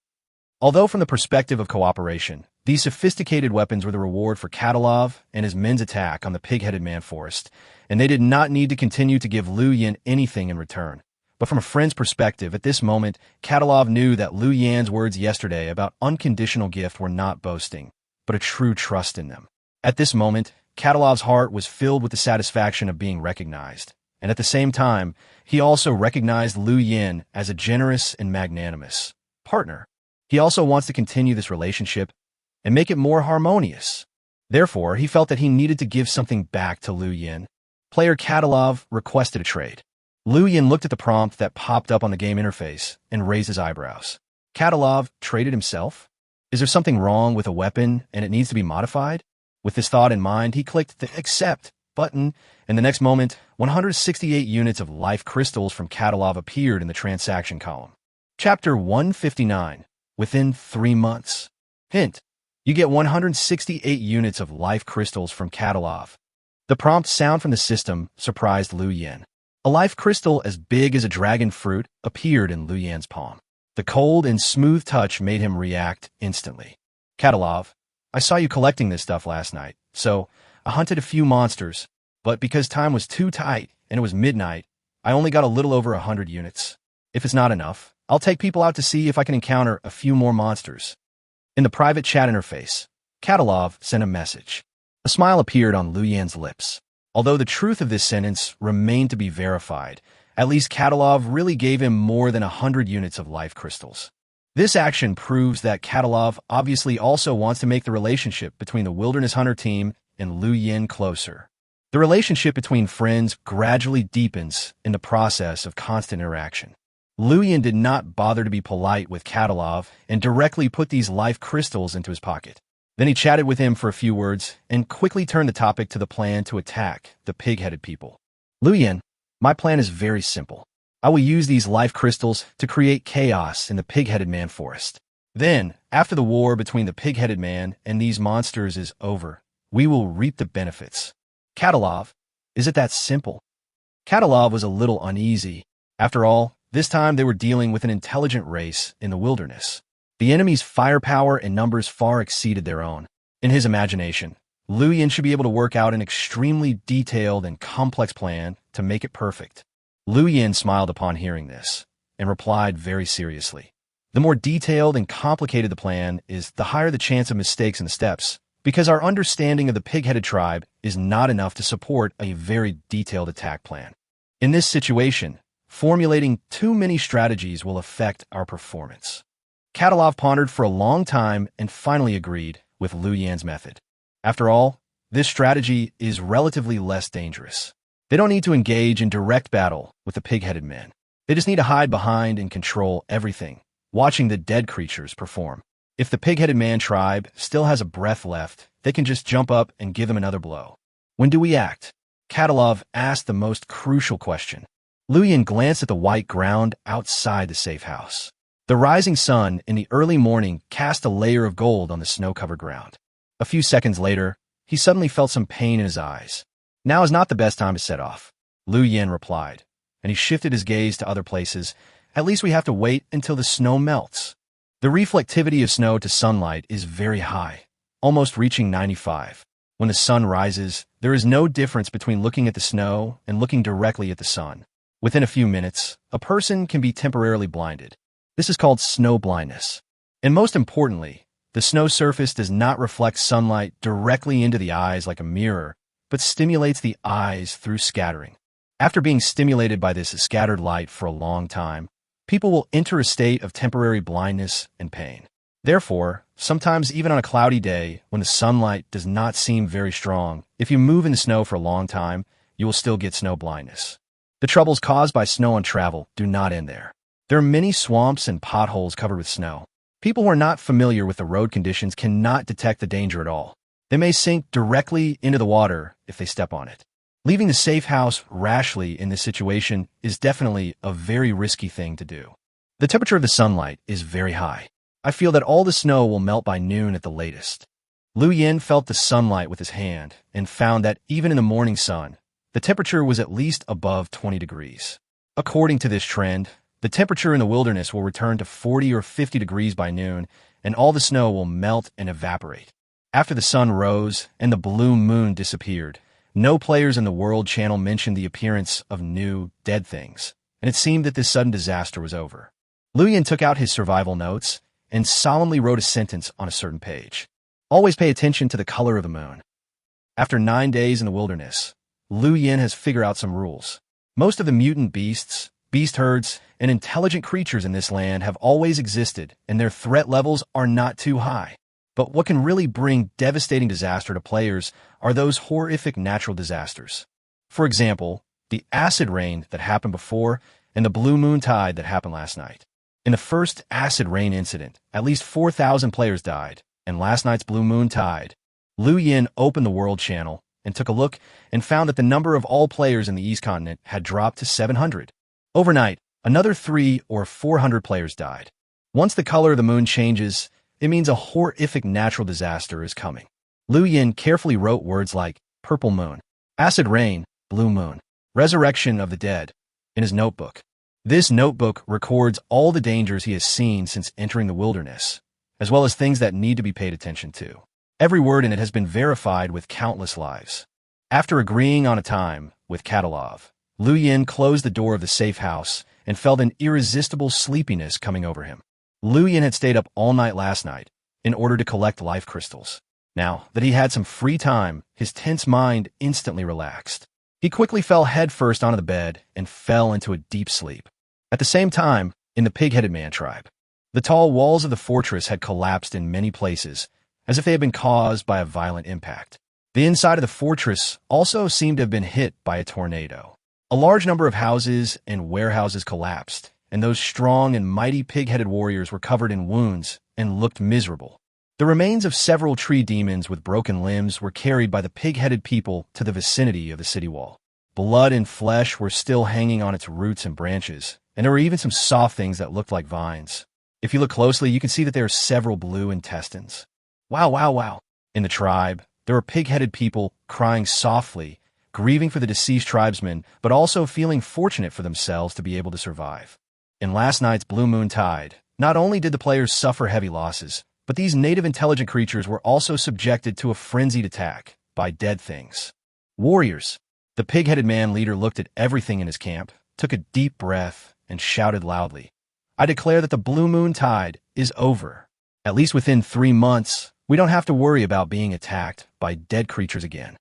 Although from the perspective of cooperation, these sophisticated weapons were the reward for Katalov and his men's attack on the pig-headed man forest, and they did not need to continue to give Liu Yin anything in return. But from a friend's perspective, at this moment, Katalov knew that Liu Yan's words yesterday about unconditional gift were not boasting, but a true trust in them. At this moment, Katalov's heart was filled with the satisfaction of being recognized, and at the same time, he also recognized Liu Yin as a generous and magnanimous partner. He also wants to continue this relationship and make it more harmonious. Therefore, he felt that he needed to give something back to Liu Yin. Player Katalov requested a trade. Liu Yin looked at the prompt that popped up on the game interface and raised his eyebrows. Katalov traded himself? Is there something wrong with a weapon and it needs to be modified? With this thought in mind, he clicked the Accept button, and the next moment, 168 units of life crystals from Katalov appeared in the transaction column. Chapter 159. Within 3 months. Hint: you get 168 units of life crystals from Katalov. The prompt sound from the system surprised Liu Yin. A life crystal as big as a dragon fruit appeared in Liu Yan's palm. The cold and smooth touch made him react instantly. Katalov, I saw you collecting this stuff last night, so I hunted a few monsters, but because time was too tight and it was midnight, I only got a little over 100 units. If it's not enough, I'll take people out to see if I can encounter a few more monsters. In the private chat interface, Katalov sent a message. A smile appeared on Liu Yan's lips. Although the truth of this sentence remained to be verified, at least Katalov really gave him more than 100 units of life crystals. This action proves that Katalov obviously also wants to make the relationship between the Wilderness Hunter team and Liu Yin closer. The relationship between friends gradually deepens in the process of constant interaction. Liu Yin did not bother to be polite with Katalov and directly put these life crystals into his pocket. Then he chatted with him for a few words and quickly turned the topic to the plan to attack the pig-headed people. Liu Yin, my plan is very simple. I will use these life crystals to create chaos in the pig-headed man forest. Then, after the war between the pig-headed man and these monsters is over, we will reap the benefits. Katalov, is it that simple? Katalov was a little uneasy. After all, this time they were dealing with an intelligent race in the wilderness. The enemy's firepower and numbers far exceeded their own. In his imagination, Liu Yin should be able to work out an extremely detailed and complex plan to make it perfect. Liu Yin smiled upon hearing this and replied very seriously. The more detailed and complicated the plan is, the higher the chance of mistakes in the steps, because our understanding of the pig-headed tribe is not enough to support a very detailed attack plan. In this situation, formulating too many strategies will affect our performance. Katalov pondered for a long time and finally agreed with Liu Yan's method. After all, this strategy is relatively less dangerous. They don't need to engage in direct battle with the pig-headed men. They just need to hide behind and control everything, watching the dead creatures perform. If the pig-headed man tribe still has a breath left, they can just jump up and give them another blow. When do we act? Katalov asked the most crucial question. Liu Yin glanced at the white ground outside the safe house. The rising sun in the early morning cast a layer of gold on the snow-covered ground. A few seconds later, he suddenly felt some pain in his eyes. Now is not the best time to set off, Liu Yin replied, and he shifted his gaze to other places. At least we have to wait until the snow melts. The reflectivity of snow to sunlight is very high, almost reaching 95. When the sun rises, there is no difference between looking at the snow and looking directly at the sun. Within a few minutes, a person can be temporarily blinded. This is called snow blindness. And most importantly, the snow surface does not reflect sunlight directly into the eyes like a mirror, but stimulates the eyes through scattering. After being stimulated by this scattered light for a long time, people will enter a state of temporary blindness and pain. Therefore, sometimes even on a cloudy day, when the sunlight does not seem very strong, if you move in the snow for a long time, you will still get snow blindness. The troubles caused by snow on travel do not end there. There are many swamps and potholes covered with snow. People who are not familiar with the road conditions cannot detect the danger at all. They may sink directly into the water if they step on it. Leaving the safe house rashly in this situation is definitely a very risky thing to do. The temperature of the sunlight is very high. I feel that all the snow will melt by noon at the latest. Liu Yin felt the sunlight with his hand and found that even in the morning sun, the temperature was at least above 20 degrees. According to this trend, the temperature in the wilderness will return to 40 or 50 degrees by noon, and all the snow will melt and evaporate. After the sun rose and the blue moon disappeared, no players in the World Channel mentioned the appearance of new, dead things, and it seemed that this sudden disaster was over. Liu Yin took out his survival notes and solemnly wrote a sentence on a certain page. Always pay attention to the color of the moon. After 9 days in the wilderness, Liu Yin has figured out some rules. Most of the mutant beasts, beast herds, and intelligent creatures in this land have always existed, and their threat levels are not too high. But what can really bring devastating disaster to players are those horrific natural disasters. For example, the acid rain that happened before and the blue moon tide that happened last night. In the first acid rain incident, at least 4,000 players died, and last night's blue moon tide. Liu Yin opened the World Channel and took a look and found that the number of all players in the East Continent had dropped to 700. Overnight, another 300 or 400 players died. Once the color of the moon changes, it means a horrific natural disaster is coming. Liu Yin carefully wrote words like purple moon, acid rain, blue moon, resurrection of the dead in his notebook. This notebook records all the dangers he has seen since entering the wilderness, as well as things that need to be paid attention to. Every word in it has been verified with countless lives. After agreeing on a time with Katalov, Liu Yin closed the door of the safe house and felt an irresistible sleepiness coming over him. Liu Yin had stayed up all night last night in order to collect life crystals. Now that he had some free time, his tense mind instantly relaxed. He quickly fell headfirst onto the bed and fell into a deep sleep. At the same time, in the pig-headed man tribe, the tall walls of the fortress had collapsed in many places, as if they had been caused by a violent impact. The inside of the fortress also seemed to have been hit by a tornado. A large number of houses and warehouses collapsed, and those strong and mighty pig-headed warriors were covered in wounds and looked miserable. The remains of several tree demons with broken limbs were carried by the pig-headed people to the vicinity of the city wall. Blood and flesh were still hanging on its roots and branches, and there were even some soft things that looked like vines. If you look closely, you can see that there are several blue intestines. Wow, wow, wow. In the tribe, there were pig-headed people crying softly, grieving for the deceased tribesmen, but also feeling fortunate for themselves to be able to survive. In last night's blue moon tide, not only did the players suffer heavy losses, but these native intelligent creatures were also subjected to a frenzied attack by dead things. Warriors. The pig-headed man leader looked at everything in his camp, took a deep breath, and shouted loudly, "I declare that the blue moon tide is over. At least within 3 months, we don't have to worry about being attacked by dead creatures again."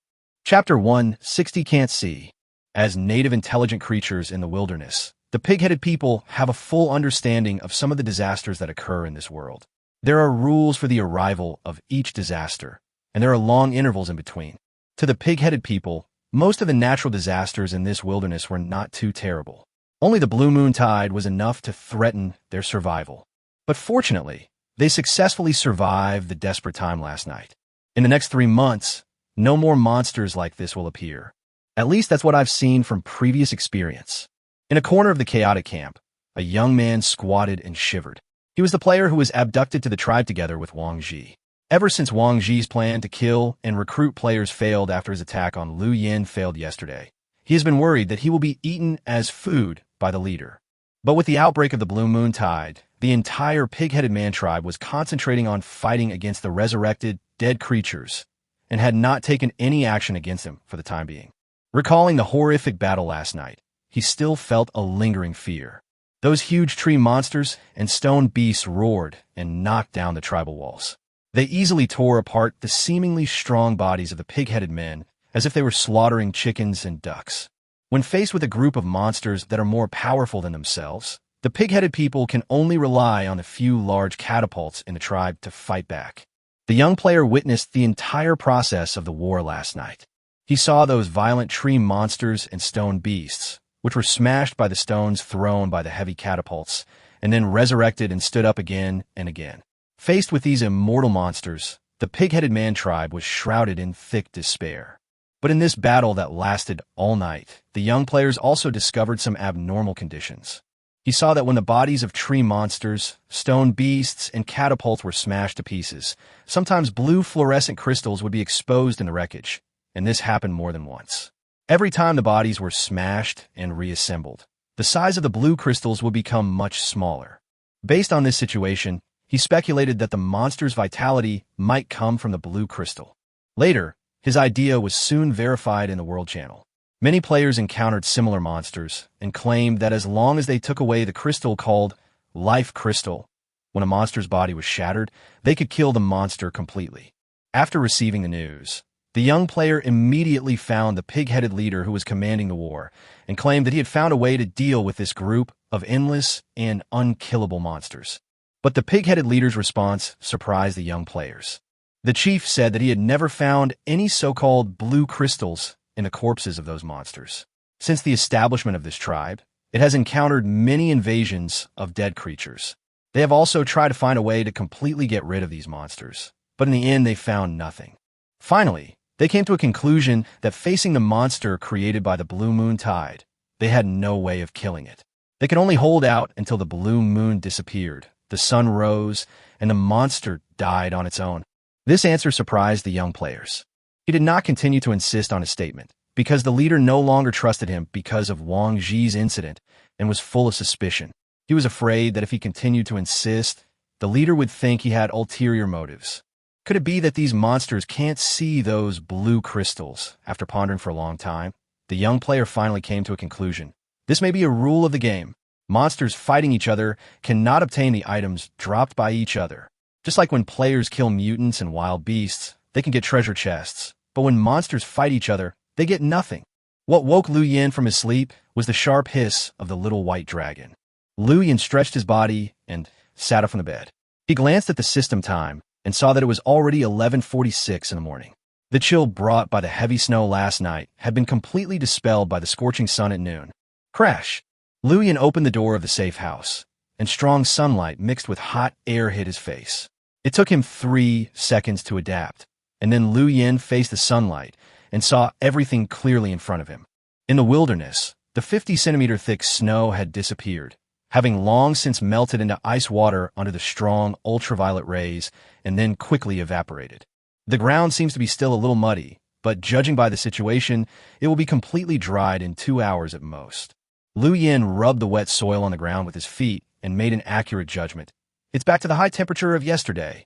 Chapter 160 Can't See. As native intelligent creatures in the wilderness, the pig-headed people have a full understanding of some of the disasters that occur in this world. There are rules for the arrival of each disaster, and there are long intervals in between. To the pig-headed people, most of the natural disasters in this wilderness were not too terrible. Only the blue moon tide was enough to threaten their survival. But fortunately, they successfully survived the desperate time last night. In the next 3 months, no more monsters like this will appear. At least that's what I've seen from previous experience. In a corner of the chaotic camp, a young man squatted and shivered. He was the player who was abducted to the tribe together with Wang Ji. Ever since Wang Ji's plan to kill and recruit players failed after his attack on Liu Yin failed yesterday, he has been worried that he will be eaten as food by the leader. But with the outbreak of the blue moon tide, the entire pig-headed man tribe was concentrating on fighting against the resurrected, dead creatures, and had not taken any action against them for the time being. Recalling the horrific battle last night, he still felt a lingering fear. Those huge tree monsters and stone beasts roared and knocked down the tribal walls. They easily tore apart the seemingly strong bodies of the pig-headed men as if they were slaughtering chickens and ducks. When faced with a group of monsters that are more powerful than themselves, The pig-headed people can only rely on the few large catapults in the tribe to fight back. The young player witnessed the entire process of the war last night. He saw those violent tree monsters and stone beasts, which were smashed by the stones thrown by the heavy catapults, and then resurrected and stood up again and again. Faced with these immortal monsters, the pig-headed man tribe was shrouded in thick despair. But in this battle that lasted all night, the young players also discovered some abnormal conditions. He saw that when the bodies of tree monsters, stone beasts, and catapults were smashed to pieces, sometimes blue fluorescent crystals would be exposed in the wreckage, and this happened more than once. Every time the bodies were smashed and reassembled, the size of the blue crystals would become much smaller. Based on this situation, he speculated that the monster's vitality might come from the blue crystal. Later, his idea was soon verified in the World Channel. Many players encountered similar monsters and claimed that as long as they took away the crystal called life crystal, when a monster's body was shattered, they could kill the monster completely. After receiving the news, the young player immediately found the pig-headed leader who was commanding the war and claimed that he had found a way to deal with this group of endless and unkillable monsters. But the pig-headed leader's response surprised the young players. The chief said that he had never found any so-called blue crystals in the corpses of those monsters. Since the establishment of this tribe, it has encountered many invasions of dead creatures. They have also tried to find a way to completely get rid of these monsters, but in the end they found nothing. Finally, they came to a conclusion that facing the monster created by the blue moon tide, they had no way of killing it. They could only hold out until the blue moon disappeared, the sun rose, and the monster died on its own. This answer surprised the young players. He did not continue to insist on his statement, because the leader no longer trusted him because of Wang Ji's incident and was full of suspicion. He was afraid that if he continued to insist, the leader would think he had ulterior motives. Could it be that these monsters can't see those blue crystals? After pondering for a long time, the young player finally came to a conclusion. This may be a rule of the game. Monsters fighting each other cannot obtain the items dropped by each other. Just like when players kill mutants and wild beasts, they can get treasure chests. But when monsters fight each other, they get nothing. What woke Lu Yin from his sleep was the sharp hiss of the little white dragon. Lu Yin stretched his body and sat up from the bed. He glanced at the system time and saw that it was already 11:46 in the morning. The chill brought by the heavy snow last night had been completely dispelled by the scorching sun at noon. Crash! Lu Yin opened the door of the safe house, and strong sunlight mixed with hot air hit his face. It took him 3 seconds to adapt, and then Lu Yin faced the sunlight and saw everything clearly in front of him. In the wilderness, the 50-centimeter thick snow had disappeared, having long since melted into ice water under the strong ultraviolet rays and then quickly evaporated. The ground seems to be still a little muddy, but judging by the situation, it will be completely dried in 2 hours at most. Lu Yin rubbed the wet soil on the ground with his feet and made an accurate judgment. It's back to the high temperature of yesterday.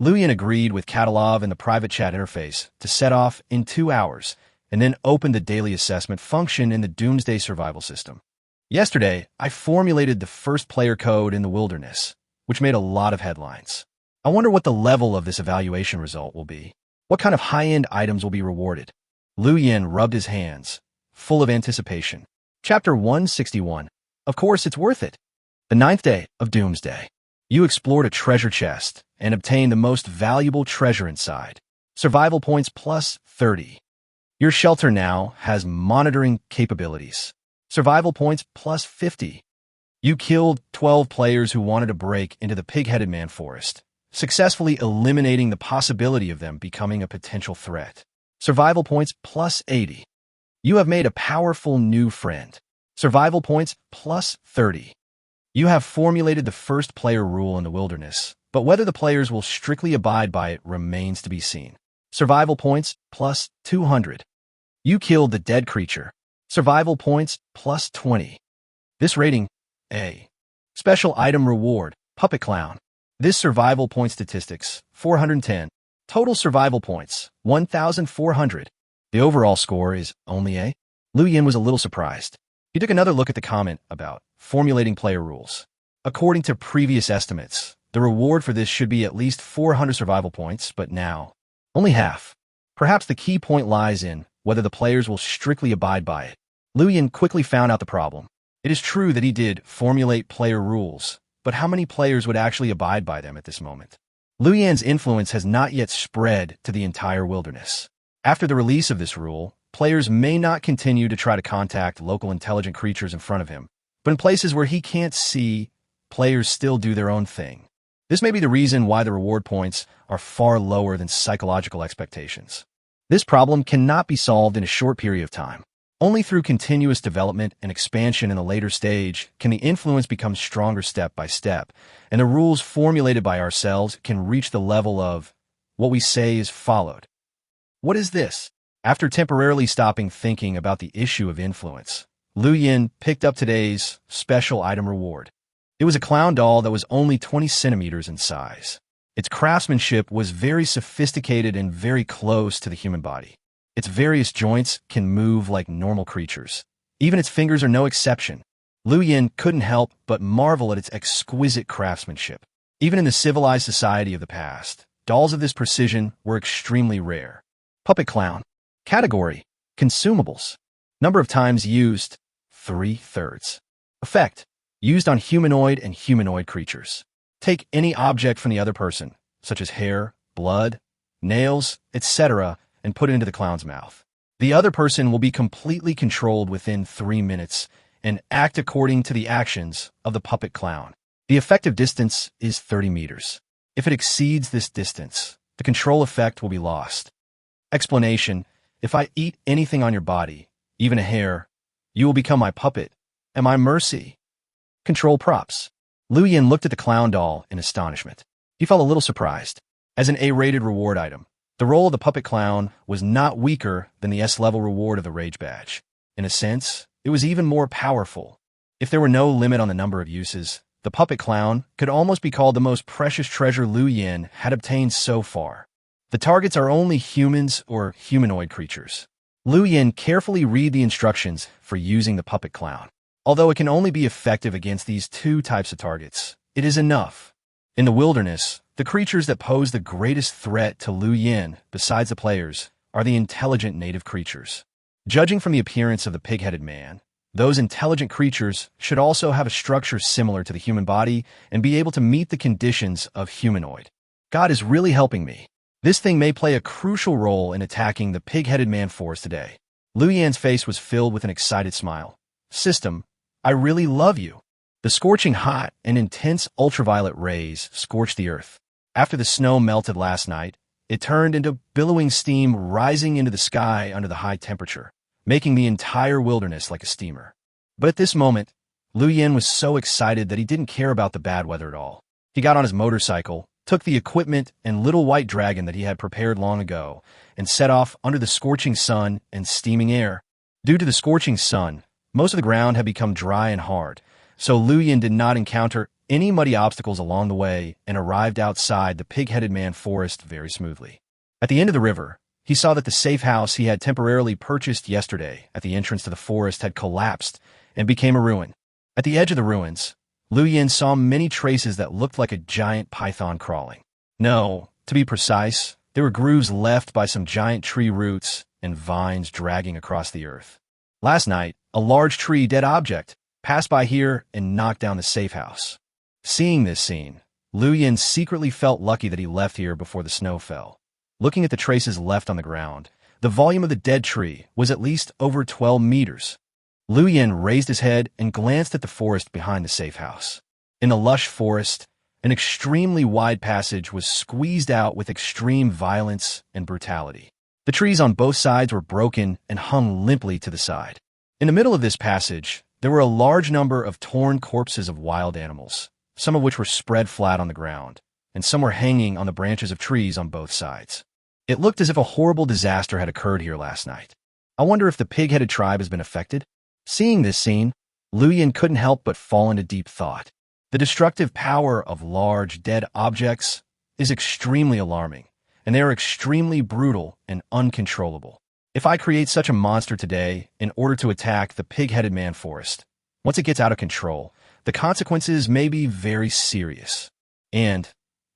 Lu Yin agreed with Katalov in the private chat interface to set off in 2 hours and then opened the daily assessment function in the Doomsday survival system. Yesterday, I formulated the first player code in the wilderness, which made a lot of headlines. I wonder what the level of this evaluation result will be. What kind of high-end items will be rewarded? Lu Yin rubbed his hands, full of anticipation. Chapter 161. Of course, it's worth it. The 9th day of Doomsday. You explored a treasure chest and obtained the most valuable treasure inside. Survival points plus 30. Your shelter now has monitoring capabilities. Survival points plus 50. You killed 12 players who wanted to break into the pig-headed man forest, successfully eliminating the possibility of them becoming a potential threat. Survival points plus 80. You have made a powerful new friend. Survival points plus 30. You have formulated the first player rule in the wilderness, but whether the players will strictly abide by it remains to be seen. Survival points plus 200. You killed the dead creature. Survival points plus 20. This rating, A. Special item reward, Puppet Clown. This survival point statistics, 410. Total survival points, 1,400. The overall score is only A. Lu Yin was a little surprised. He took another look at the comment about formulating player rules. According to previous estimates, the reward for this should be at least 400 survival points, but now, only half. Perhaps the key point lies in whether the players will strictly abide by it. Lu Yin quickly found out the problem. It is true that he did formulate player rules, but how many players would actually abide by them at this moment? Liu Yan's influence has not yet spread to the entire wilderness. After the release of this rule, players may not continue to try to contact local intelligent creatures in front of him, but in places where he can't see, players still do their own thing. This may be the reason why the reward points are far lower than psychological expectations. This problem cannot be solved in a short period of time. Only through continuous development and expansion in the later stage can the influence become stronger step by step, and the rules formulated by ourselves can reach the level of what we say is followed. What is this? After temporarily stopping thinking about the issue of influence, Liu Yan picked up today's special item reward. It was a clown doll that was only 20 centimeters in size. Its craftsmanship was very sophisticated and very close to the human body. Its various joints can move like normal creatures. Even its fingers are no exception. Liu Yan couldn't help but marvel at its exquisite craftsmanship. Even in the civilized society of the past, dolls of this precision were extremely rare. Puppet clown. Category: consumables. Number of times used: 3/3. Effect: used on humanoid and humanoid creatures. Take any object from the other person, such as hair, blood, nails, etc., and put it into the clown's mouth. The other person will be completely controlled within 3 minutes and act according to the actions of the puppet clown. The effective distance is 30 meters. If it exceeds this distance, the control effect will be lost. Explanation: if I eat anything on your body, even a hair, you will become my puppet, at my mercy. Control props. Liu Yan looked at the clown doll in astonishment. He felt a little surprised. As an A-rated reward item, the role of the puppet clown was not weaker than the S-level reward of the Rage Badge. In a sense, it was even more powerful. If there were no limit on the number of uses, the puppet clown could almost be called the most precious treasure Liu Yan had obtained so far. The targets are only humans or humanoid creatures. Liu Yan carefully read the instructions for using the puppet clown. Although it can only be effective against these 2 types of targets, it is enough. In the wilderness, the creatures that pose the greatest threat to Liu Yan, besides the players, are the intelligent native creatures. Judging from the appearance of the pig-headed man, those intelligent creatures should also have a structure similar to the human body and be able to meet the conditions of humanoid. God is really helping me. This thing may play a crucial role in attacking the pig-headed man force today. Liu Yan's face was filled with an excited smile. System, I really love you. The scorching hot and intense ultraviolet rays scorched the earth. After the snow melted last night, it turned into billowing steam rising into the sky under the high temperature, making the entire wilderness like a steamer. But at this moment, Liu Yan was so excited that he didn't care about the bad weather at all. He got on his motorcycle, took the equipment and little white dragon that he had prepared long ago, and set off under the scorching sun and steaming air. Due to the scorching sun, most of the ground had become dry and hard, so Liu Yan did not encounter any muddy obstacles along the way and arrived outside the pig-headed man forest very smoothly. At the end of the river, he saw that the safe house he had temporarily purchased yesterday at the entrance to the forest had collapsed and became a ruin. At the edge of the ruins, Liu Yan saw many traces that looked like a giant python crawling. No, to be precise, there were grooves left by some giant tree roots and vines dragging across the earth. Last night, a large tree dead object passed by here and knocked down the safe house. Seeing this scene, Liu Yan secretly felt lucky that he left here before the snow fell. Looking at the traces left on the ground, the volume of the dead tree was at least over 12 meters. Liu Yan raised his head and glanced at the forest behind the safe house. In the lush forest, an extremely wide passage was squeezed out with extreme violence and brutality. The trees on both sides were broken and hung limply to the side. In the middle of this passage, there were a large number of torn corpses of wild animals, some of which were spread flat on the ground, and some were hanging on the branches of trees on both sides. It looked as if a horrible disaster had occurred here last night. I wonder if the pig-headed tribe has been affected? Seeing this scene, Liu Yan couldn't help but fall into deep thought. The destructive power of large, dead objects is extremely alarming, and they are extremely brutal and uncontrollable. If I create such a monster today in order to attack the pig-headed man forest, once it gets out of control, the consequences may be very serious. And,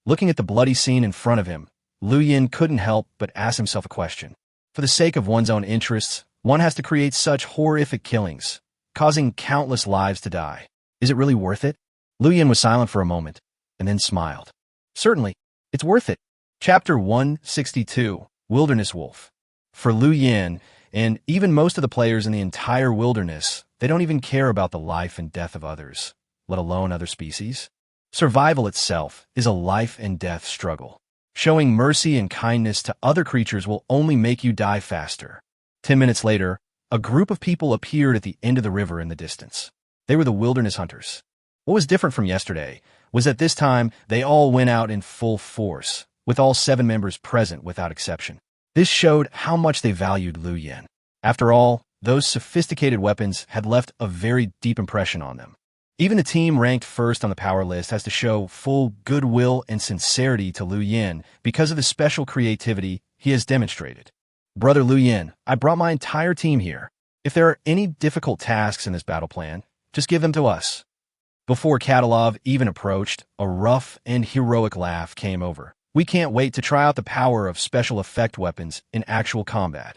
looking at the bloody scene in front of him, Liu Yan couldn't help but ask himself a question. For the sake of one's own interests, one has to create such horrific killings. causing countless lives to die. Is it really worth it? Lu Yin was silent for a moment, and then smiled. Certainly, it's worth it. Chapter 162, Wilderness Wolf. For Lu Yin, and even most of the players in the entire wilderness, they don't even care about the life and death of others, let alone other species. Survival itself is a life and death struggle. Showing mercy and kindness to other creatures will only make you die faster. 10 minutes later, a group of people appeared at the end of the river in the distance. They were the wilderness hunters. What was different from yesterday was that this time they all went out in full force, with all 7 members present without exception. This showed how much they valued Lu Yin. After all, those sophisticated weapons had left a very deep impression on them. Even the team ranked first on the power list has to show full goodwill and sincerity to Lu Yin because of the special creativity he has demonstrated. Brother Lu Yin, I brought my entire team here. If there are any difficult tasks in this battle plan, just give them to us. Before Katalov even approached, a rough and heroic laugh came over. We can't wait to try out the power of special effect weapons in actual combat.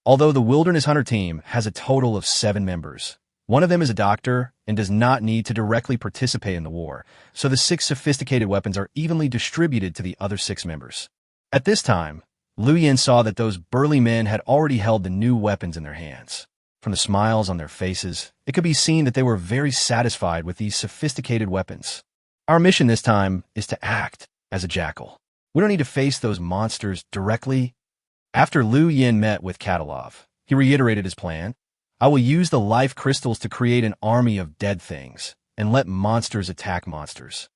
Although the Wilderness Hunter team has a total of 7 members, one of them is a doctor and does not need to directly participate in the war, so the 6 sophisticated weapons are evenly distributed to the other 6 members. At this time, Lu Yin saw that those burly men had already held the new weapons in their hands. From the smiles on their faces, it could be seen that they were very satisfied with these sophisticated weapons. Our mission this time is to act as a jackal. We don't need to face those monsters directly. After Lu Yin met with Katalov, he reiterated his plan. I will use the life crystals to create an army of dead things and let monsters attack monsters.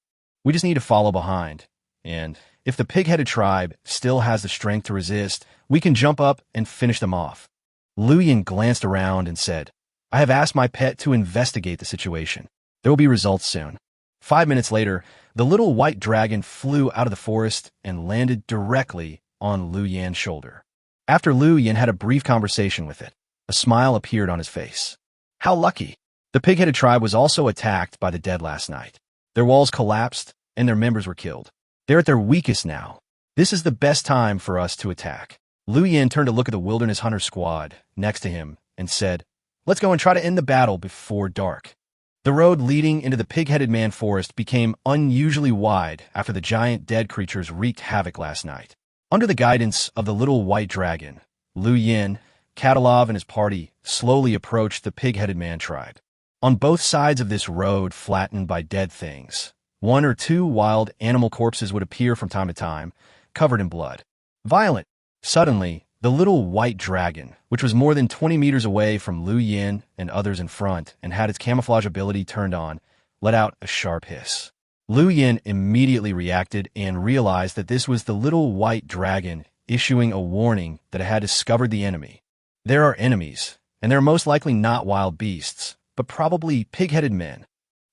We just need to follow behind, and if the pig-headed tribe still has the strength to resist, we can jump up and finish them off. Lu Yin glanced around and said, I have asked my pet to investigate the situation. There will be results soon. 5 minutes later, the little white dragon flew out of the forest and landed directly on Lu Yin's shoulder. After Lu Yin had a brief conversation with it, a smile appeared on his face. How lucky! The pig-headed tribe was also attacked by the dead last night. Their walls collapsed, and their members were killed. They're at their weakest now. This is the best time for us to attack. Lu Yin turned to look at the Wilderness Hunter squad next to him and said, Let's go and try to end the battle before dark. The road leading into the pig-headed man forest became unusually wide after the giant dead creatures wreaked havoc last night. Under the guidance of the little white dragon, Lu Yin, Katalov and his party slowly approached the pig-headed man tribe. On both sides of this road flattened by dead things, 1 or 2 wild animal corpses would appear from time to time, covered in blood. Violent. Suddenly, the little white dragon, which was more than 20 meters away from Lu Yin and others in front and had its camouflage ability turned on, let out a sharp hiss. Lu Yin immediately reacted and realized that this was the little white dragon issuing a warning that it had discovered the enemy. There are enemies, and they're most likely not wild beasts, but probably pig-headed men.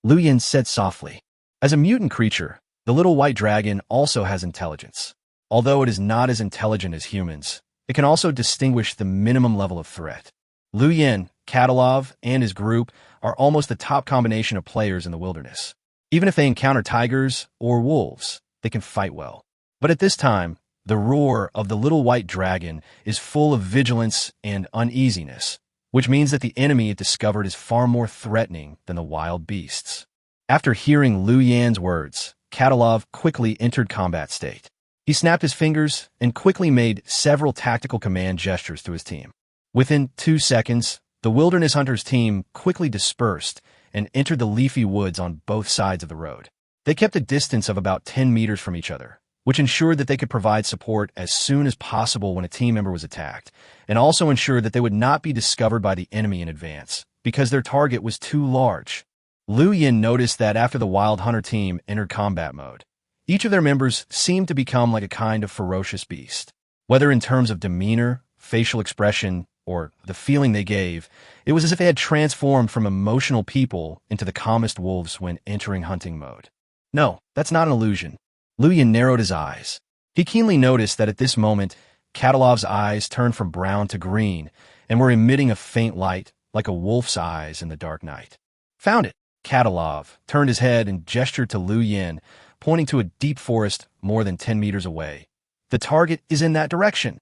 Lu Yin said softly. As a mutant creature, the little white dragon also has intelligence. Although it is not as intelligent as humans, it can also distinguish the minimum level of threat. Lu Yin, Katalov, and his group are almost the top combination of players in the wilderness. Even if they encounter tigers or wolves, they can fight well. But at this time, the roar of the little white dragon is full of vigilance and uneasiness, which means that the enemy it discovered is far more threatening than the wild beasts. After hearing Lu Yin's words, Katalov quickly entered combat state. He snapped his fingers and quickly made several tactical command gestures to his team. Within 2 seconds, the Wilderness Hunters team quickly dispersed and entered the leafy woods on both sides of the road. They kept a distance of about 10 meters from each other, which ensured that they could provide support as soon as possible when a team member was attacked, and also ensured that they would not be discovered by the enemy in advance, because their target was too large. Lu Yin noticed that after the Wild Hunter team entered combat mode, each of their members seemed to become like a kind of ferocious beast. Whether in terms of demeanor, facial expression, or the feeling they gave, it was as if they had transformed from emotional people into the calmest wolves when entering hunting mode. No, that's not an illusion. Lu Yin narrowed his eyes. He keenly noticed that at this moment, Katalov's eyes turned from brown to green and were emitting a faint light like a wolf's eyes in the dark night. Found it. Katalov turned his head and gestured to Lu Yin, pointing to a deep forest more than 10 meters away. The target is in that direction.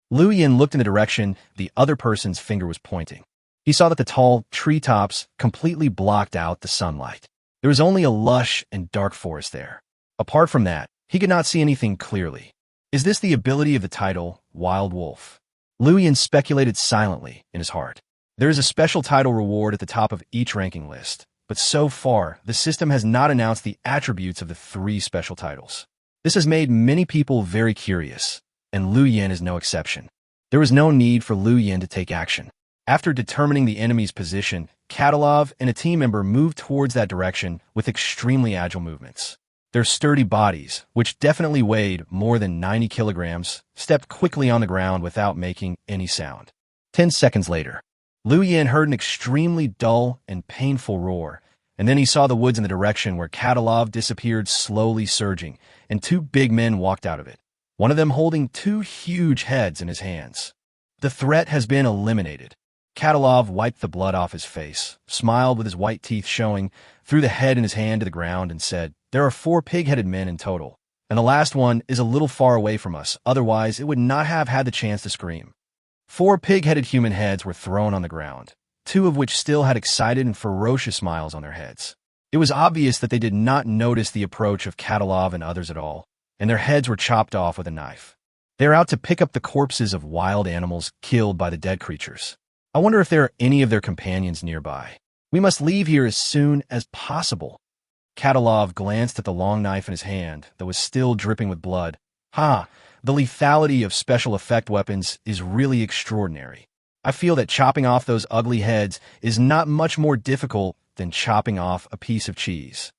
Lu Yin looked in the direction the other person's finger was pointing. He saw that the tall treetops completely blocked out the sunlight. There was only a lush and dark forest there. Apart from that, he could not see anything clearly. Is this the ability of the title, Wild Wolf? Liu Yin speculated silently in his heart. There is a special title reward at the top of each ranking list, but so far, the system has not announced the attributes of the 3 special titles. This has made many people very curious, and Liu Yin is no exception. There was no need for Liu Yin to take action. After determining the enemy's position, Katalov and a team member moved towards that direction with extremely agile movements. Their sturdy bodies, which definitely weighed more than 90 kilograms, stepped quickly on the ground without making any sound. 10 seconds later, Liu Yin heard an extremely dull and painful roar, and then he saw the woods in the direction where Katalov disappeared slowly surging, and 2 big men walked out of it, one of them holding 2 huge heads in his hands. The threat has been eliminated. Katalov wiped the blood off his face, smiled with his white teeth showing, threw the head in his hand to the ground, and said, "There are 4 pig-headed men in total, and the last one is a little far away from us, otherwise it would not have had the chance to scream." 4 pig-headed human heads were thrown on the ground, 2 of which still had excited and ferocious smiles on their heads. It was obvious that they did not notice the approach of Katalov and others at all, and their heads were chopped off with a knife. They are out to pick up the corpses of wild animals killed by the dead creatures. I wonder if there are any of their companions nearby. We must leave here as soon as possible. Katalov glanced at the long knife in his hand that was still dripping with blood. The lethality of special effect weapons is really extraordinary. I feel that chopping off those ugly heads is not much more difficult than chopping off a piece of cheese.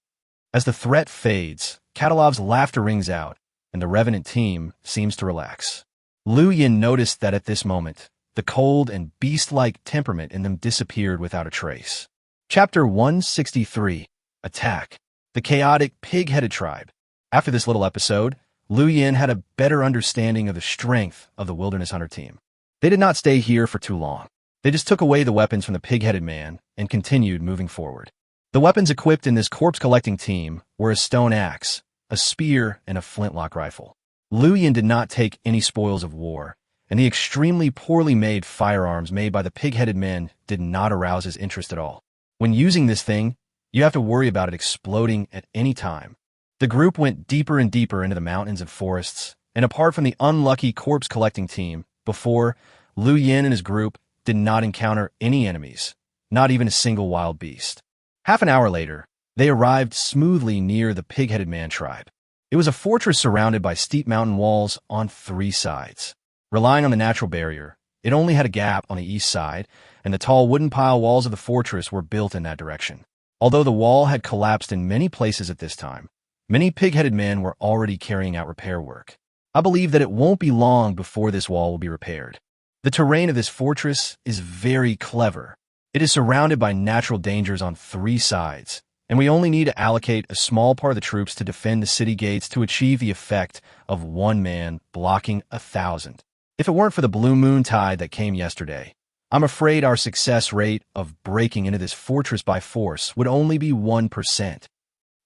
As the threat fades, Katalov's laughter rings out, and the Revenant team seems to relax. Liu Yin noticed that at this moment, the cold and beast-like temperament in them disappeared without a trace. Chapter 163, Attack. The Chaotic Pig-Headed Tribe. After this little episode, Liu Yin had a better understanding of the strength of the Wilderness Hunter team. They did not stay here for too long. They just took away the weapons from the pig-headed man and continued moving forward. The weapons equipped in this corpse-collecting team were a stone axe, a spear, and a flintlock rifle. Liu Yin did not take any spoils of war, and the extremely poorly made firearms made by the pig-headed men did not arouse his interest at all. When using this thing, you have to worry about it exploding at any time. The group went deeper and deeper into the mountains and forests, and apart from the unlucky corpse-collecting team, before, Liu Yin and his group did not encounter any enemies, not even a single wild beast. Half an hour later, they arrived smoothly near the pig-headed man tribe. It was a fortress surrounded by steep mountain walls on 3 sides. Relying on the natural barrier, it only had a gap on the east side, and the tall wooden pile walls of the fortress were built in that direction. Although the wall had collapsed in many places at this time, many pig-headed men were already carrying out repair work. I believe that it won't be long before this wall will be repaired. The terrain of this fortress is very clever. It is surrounded by natural dangers on 3 sides, and we only need to allocate a small part of the troops to defend the city gates to achieve the effect of 1 man blocking 1,000. If it weren't for the blue moon tide that came yesterday, I'm afraid our success rate of breaking into this fortress by force would only be 1%.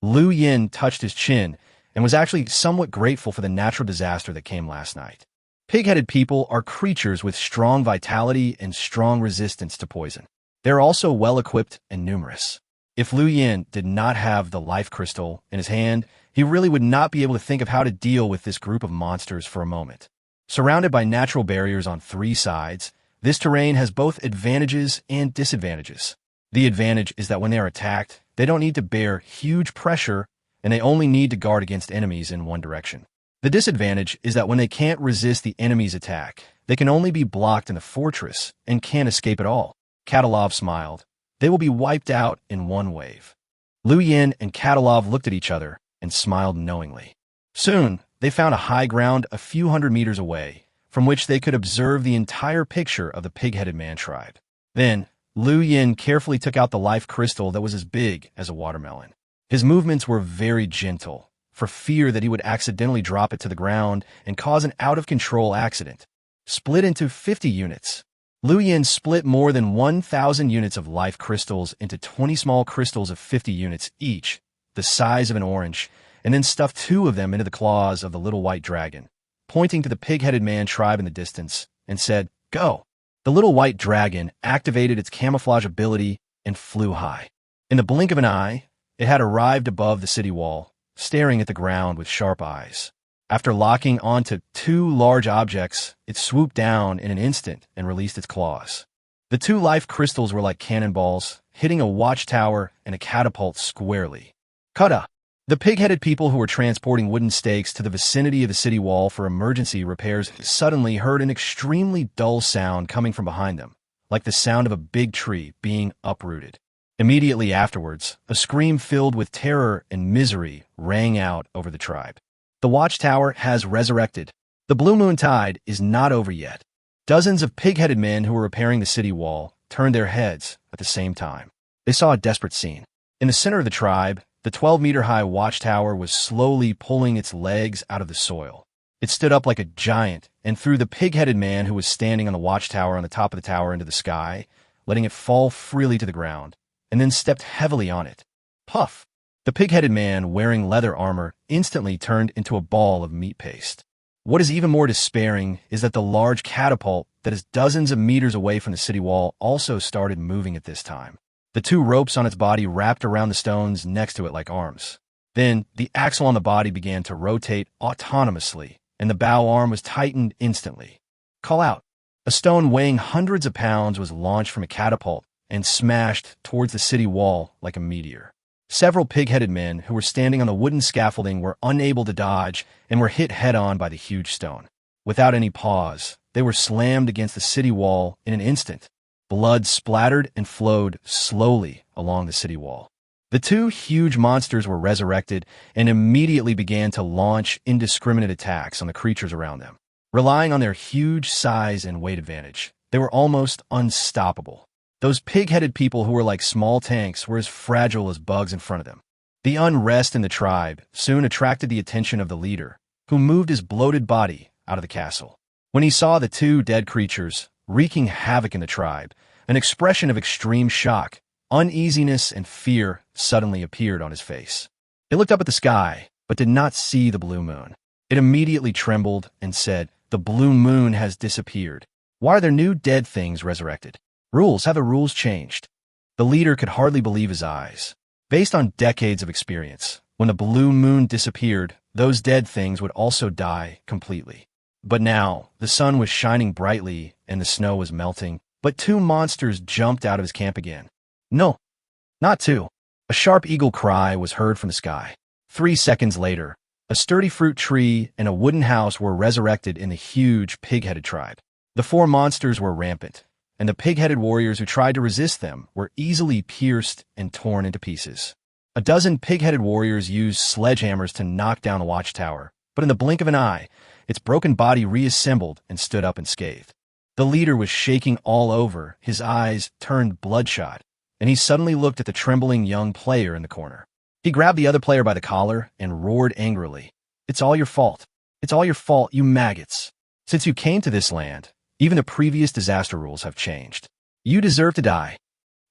Liu Yin touched his chin and was actually somewhat grateful for the natural disaster that came last night. Pig-headed people are creatures with strong vitality and strong resistance to poison. They're also well-equipped and numerous. If Liu Yin did not have the life crystal in his hand, he really would not be able to think of how to deal with this group of monsters for a moment. Surrounded by natural barriers on 3 sides, this terrain has both advantages and disadvantages. The advantage is that when they are attacked, they don't need to bear huge pressure, and they only need to guard against enemies in one direction. The disadvantage is that when they can't resist the enemy's attack, they can only be blocked in the fortress and can't escape at all. Katalov smiled. They will be wiped out in one wave. Liu Yin and Katalov looked at each other and smiled knowingly. Soon, they found a high ground a few hundred meters away, from which they could observe the entire picture of the pig-headed man tribe. Then, Liu Yin carefully took out the life crystal that was as big as a watermelon. His movements were very gentle, for fear that he would accidentally drop it to the ground and cause an out-of-control accident. Split into 50 units. Liu Yin split more than 1,000 units of life crystals into 20 small crystals of 50 units each, the size of an orange, and then stuffed 2 of them into the claws of the little white dragon, pointing to the pig-headed man tribe in the distance, and said, "Go." The little white dragon activated its camouflage ability and flew high. In the blink of an eye, it had arrived above the city wall, staring at the ground with sharp eyes. After locking onto two large objects, it swooped down in an instant and released its claws. The two life crystals were like cannonballs, hitting a watchtower and a catapult squarely. Kata! The pig-headed people who were transporting wooden stakes to the vicinity of the city wall for emergency repairs suddenly heard an extremely dull sound coming from behind them, like the sound of a big tree being uprooted. Immediately afterwards, a scream filled with terror and misery rang out over the tribe. The watchtower has resurrected. The blue moon tide is not over yet. Dozens of pig-headed men who were repairing the city wall turned their heads at the same time. They saw a desperate scene. In the center of the tribe, the 12-meter-high watchtower was slowly pulling its legs out of the soil. It stood up like a giant and threw the pig-headed man who was standing on the watchtower on the top of the tower into the sky, letting it fall freely to the ground, and then stepped heavily on it. Puff! The pig-headed man, wearing leather armor, instantly turned into a ball of meat paste. What is even more despairing is that the large catapult that is dozens of meters away from the city wall also started moving at this time. The two ropes on its body wrapped around the stones next to it like arms. Then, the axle on the body began to rotate autonomously, and the bow arm was tightened instantly. Call out! A stone weighing hundreds of pounds was launched from a catapult and smashed towards the city wall like a meteor. Several pig-headed men who were standing on the wooden scaffolding were unable to dodge and were hit head-on by the huge stone. Without any pause, they were slammed against the city wall in an instant. Blood splattered and flowed slowly along the city wall. The two huge monsters were resurrected and immediately began to launch indiscriminate attacks on the creatures around them. Relying on their huge size and weight advantage, they were almost unstoppable. Those pig-headed people who were like small tanks were as fragile as bugs in front of them. The unrest in the tribe soon attracted the attention of the leader, who moved his bloated body out of the castle. When he saw the two dead creatures wreaking havoc in the tribe, an expression of extreme shock, uneasiness, and fear suddenly appeared on his face. He looked up at the sky, but did not see the blue moon. It immediately trembled and said, "The blue moon has disappeared. Why are there new dead things resurrected? Have the rules changed?" The leader could hardly believe his eyes. Based on decades of experience, when the blue moon disappeared, those dead things would also die completely. But now, the sun was shining brightly and the snow was melting, but two monsters jumped out of his camp again. No, not two. A sharp eagle cry was heard from the sky. 3 seconds later, a sturdy fruit tree and a wooden house were resurrected in the huge pig-headed tribe. The four monsters were rampant, and the pig-headed warriors who tried to resist them were easily pierced and torn into pieces. A dozen pig-headed warriors used sledgehammers to knock down the watchtower, but in the blink of an eye, its broken body reassembled and stood up unscathed. The leader was shaking all over, his eyes turned bloodshot, and he suddenly looked at the trembling young player in the corner. He grabbed the other player by the collar and roared angrily, "It's all your fault. It's all your fault, you maggots. Since you came to this land, even the previous disaster rules have changed. You deserve to die."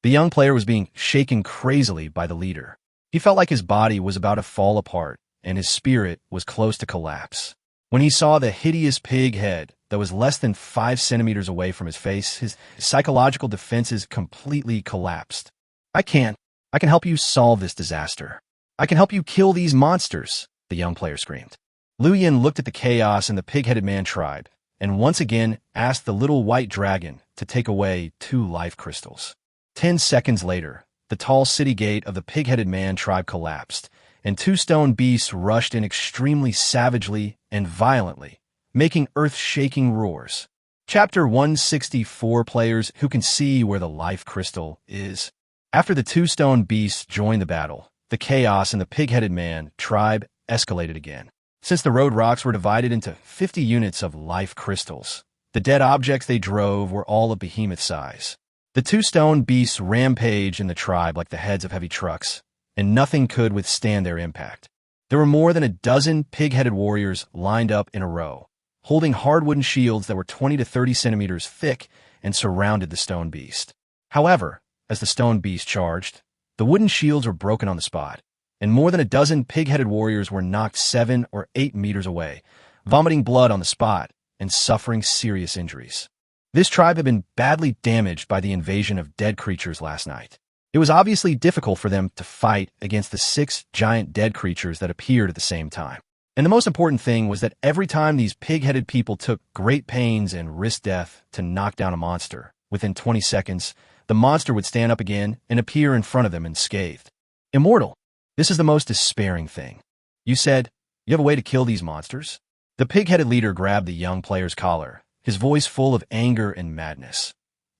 The young player was being shaken crazily by the leader. He felt like his body was about to fall apart, and his spirit was close to collapse. When he saw the hideous pig head that was less than 5 centimeters away from his face, his psychological defenses completely collapsed. I can help you solve this disaster. I can help you kill these monsters," the young player screamed. Lu Yin looked at the chaos in the pig-headed man tribe, and once again asked the little white dragon to take away 2 life crystals. 10 seconds later, the tall city gate of the pig-headed man tribe collapsed, and 2 stone beasts rushed in extremely savagely and violently, making earth-shaking roars. Chapter 164 players who can see where the life crystal is. After the 2 stone beasts joined the battle, the chaos in the pig-headed man tribe escalated again. Since the road rocks were divided into 50 units of life crystals, the dead objects they drove were all of behemoth size. The 2 stone beasts rampaged in the tribe like the heads of heavy trucks, and nothing could withstand their impact. There were more than a dozen pig-headed warriors lined up in a row, holding hard wooden shields that were 20 to 30 centimeters thick and surrounded the stone beast. However, as the stone beast charged, the wooden shields were broken on the spot, and more than a dozen pig-headed warriors were knocked 7 or 8 meters away, vomiting blood on the spot and suffering serious injuries. This tribe had been badly damaged by the invasion of dead creatures last night. It was obviously difficult for them to fight against the 6 giant dead creatures that appeared at the same time. And the most important thing was that every time these pig-headed people took great pains and risked death to knock down a monster, within 20 seconds, the monster would stand up again and appear in front of them unscathed. Immortal. This is the most despairing thing. You said, you have a way to kill these monsters? The pig-headed leader grabbed the young player's collar, his voice full of anger and madness.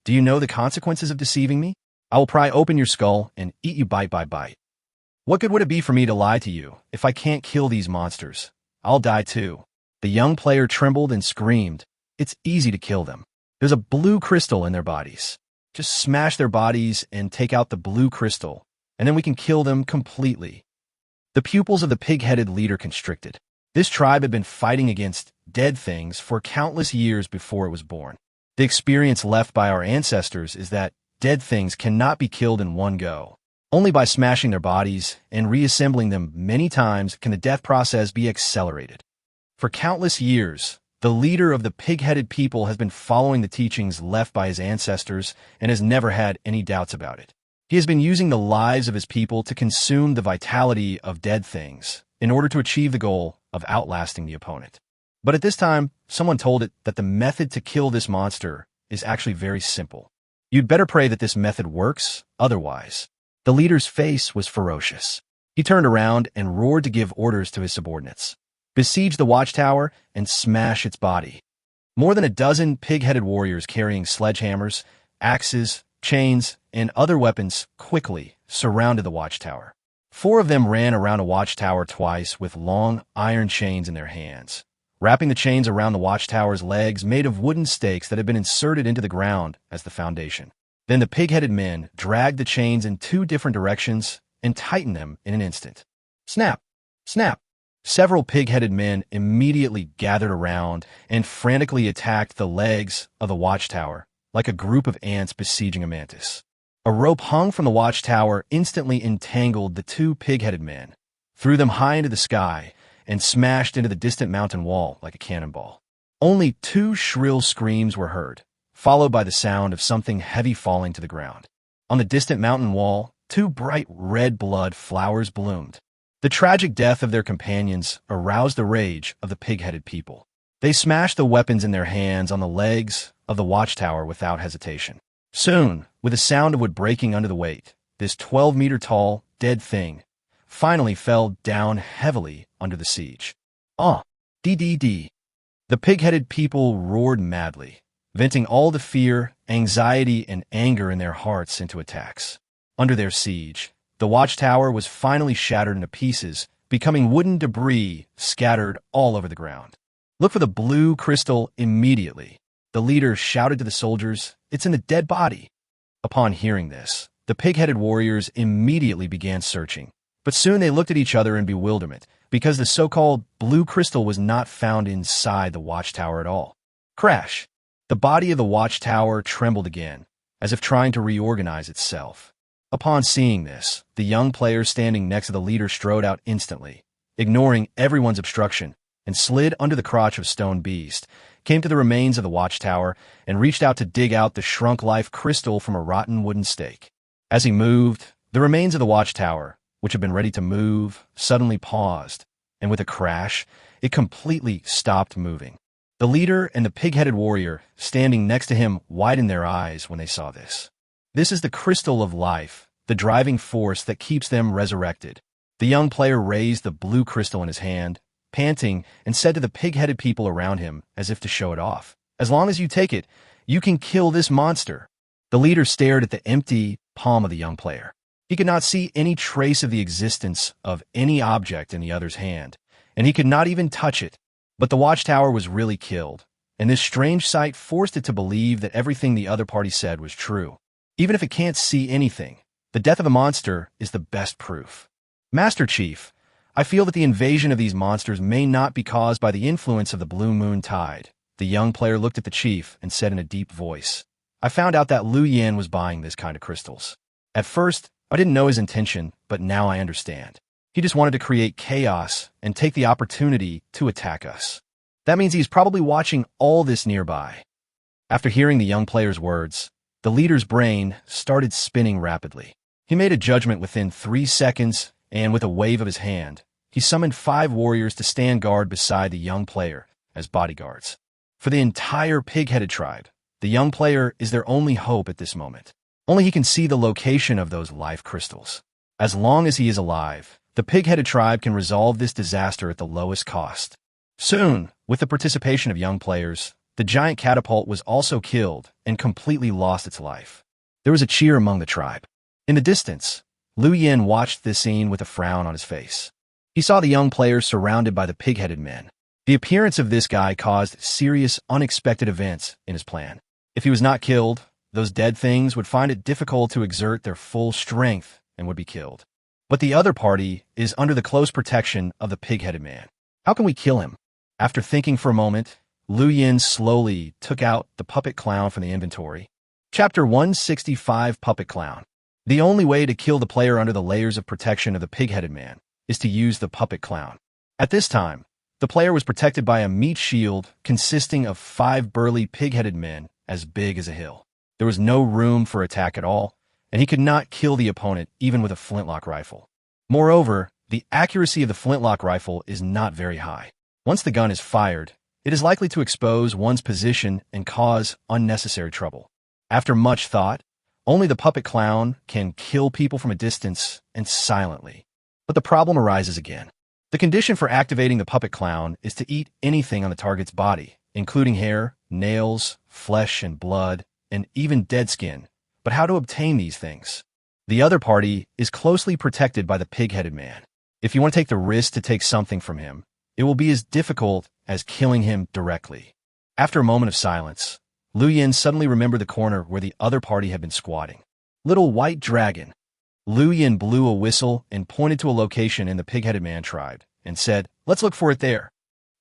Do you know the consequences of deceiving me? I will pry open your skull and eat you bite by bite. What good would it be for me to lie to you if I can't kill these monsters? I'll die too. The young player trembled and screamed. It's easy to kill them. There's a blue crystal in their bodies. Just smash their bodies and take out the blue crystal, and then we can kill them completely. The pupils of the pig-headed leader constricted. This tribe had been fighting against dead things for countless years before it was born. The experience left by our ancestors is that dead things cannot be killed in one go. Only by smashing their bodies and reassembling them many times can the death process be accelerated. For countless years, the leader of the pig-headed people has been following the teachings left by his ancestors and has never had any doubts about it. He has been using the lives of his people to consume the vitality of dead things in order to achieve the goal of outlasting the opponent. But at this time, someone told it that the method to kill this monster is actually very simple. You'd better pray that this method works, otherwise. The leader's face was ferocious. He turned around and roared to give orders to his subordinates. Besiege the watchtower and smash its body. More than a dozen pig-headed warriors carrying sledgehammers, axes, chains, and other weapons quickly surrounded the watchtower. 4 of them ran around a watchtower twice with long iron chains in their hands, wrapping the chains around the watchtower's legs made of wooden stakes that had been inserted into the ground as the foundation. Then the pig-headed men dragged the chains in 2 different directions and tightened them in an instant. Snap! Snap! Several pig-headed men immediately gathered around and frantically attacked the legs of the watchtower like a group of ants besieging a mantis. A rope hung from the watchtower instantly entangled the 2 pig-headed men, threw them high into the sky, and smashed into the distant mountain wall like a cannonball. Only 2 shrill screams were heard, followed by the sound of something heavy falling to the ground. On the distant mountain wall, 2 bright red blood flowers bloomed. The tragic death of their companions aroused the rage of the pig-headed people. They smashed the weapons in their hands on the legs of the watchtower without hesitation. Soon, with a sound of wood breaking under the weight, this 12-meter-tall, dead thing finally fell down heavily under the siege. DDD. The pig-headed people roared madly, venting all the fear, anxiety, and anger in their hearts into attacks. Under their siege, the watchtower was finally shattered into pieces, becoming wooden debris scattered all over the ground. Look for the blue crystal immediately. The leader shouted to the soldiers, "It's in the dead body." Upon hearing this, the pig-headed warriors immediately began searching, but soon they looked at each other in bewilderment because the so-called blue crystal was not found inside the watchtower at all. Crash! The body of the watchtower trembled again, as if trying to reorganize itself. Upon seeing this, the young player standing next to the leader strode out instantly, ignoring everyone's obstruction, and slid under the crotch of Stone Beast, came to the remains of the watchtower, and reached out to dig out the shrunk-life crystal from a rotten wooden stake. As he moved, the remains of the watchtower, which had been ready to move, suddenly paused, and with a crash, it completely stopped moving. The leader and the pig-headed warrior, standing next to him, widened their eyes when they saw this. This is the crystal of life, the driving force that keeps them resurrected. The young player raised the blue crystal in his hand, panting, and said to the pig-headed people around him, as if to show it off, "As long as you take it, you can kill this monster." The leader stared at the empty palm of the young player. He could not see any trace of the existence of any object in the other's hand, and he could not even touch it. But the watchtower was really killed, and this strange sight forced it to believe that everything the other party said was true. Even if it can't see anything, the death of a monster is the best proof. Master Chief, I feel that the invasion of these monsters may not be caused by the influence of the blue moon tide. The young player looked at the chief and said in a deep voice, "I found out that Liu Yan was buying this kind of crystals. At first, I didn't know his intention, but now I understand. He just wanted to create chaos and take the opportunity to attack us. That means he's probably watching all this nearby." After hearing the young player's words, the leader's brain started spinning rapidly. He made a judgment within 3 seconds, and with a wave of his hand, he summoned 5 warriors to stand guard beside the young player as bodyguards. For the entire pig-headed tribe, the young player is their only hope at this moment. Only he can see the location of those life crystals. As long as he is alive, the pig-headed tribe can resolve this disaster at the lowest cost. Soon, with the participation of young players, the giant catapult was also killed and completely lost its life. There was a cheer among the tribe. In the distance, Liu Yin watched this scene with a frown on his face. He saw the young player surrounded by the pig-headed men. The appearance of this guy caused serious, unexpected events in his plan. If he was not killed, those dead things would find it difficult to exert their full strength and would be killed. But the other party is under the close protection of the pig-headed man. How can we kill him? After thinking for a moment, Liu Yin slowly took out the puppet clown from the inventory. Chapter 165 Puppet Clown. The only way to kill the player under the layers of protection of the pig-headed man is to use the puppet clown. At this time, the player was protected by a meat shield consisting of 5 burly pig-headed men as big as a hill. There was no room for attack at all, and he could not kill the opponent even with a flintlock rifle. Moreover, the accuracy of the flintlock rifle is not very high. Once the gun is fired, it is likely to expose one's position and cause unnecessary trouble. After much thought, only the puppet clown can kill people from a distance and silently. But the problem arises again. The condition for activating the puppet clown is to eat anything on the target's body, including hair, nails, flesh and blood, and even dead skin. But how to obtain these things? The other party is closely protected by the pig-headed man. If you want to take the risk to take something from him, it will be as difficult as killing him directly. After a moment of silence, Liu Yin suddenly remembered the corner where the other party had been squatting. Little white dragon. Liu Yin blew a whistle and pointed to a location in the pig-headed man tribe and said, "Let's look for it there."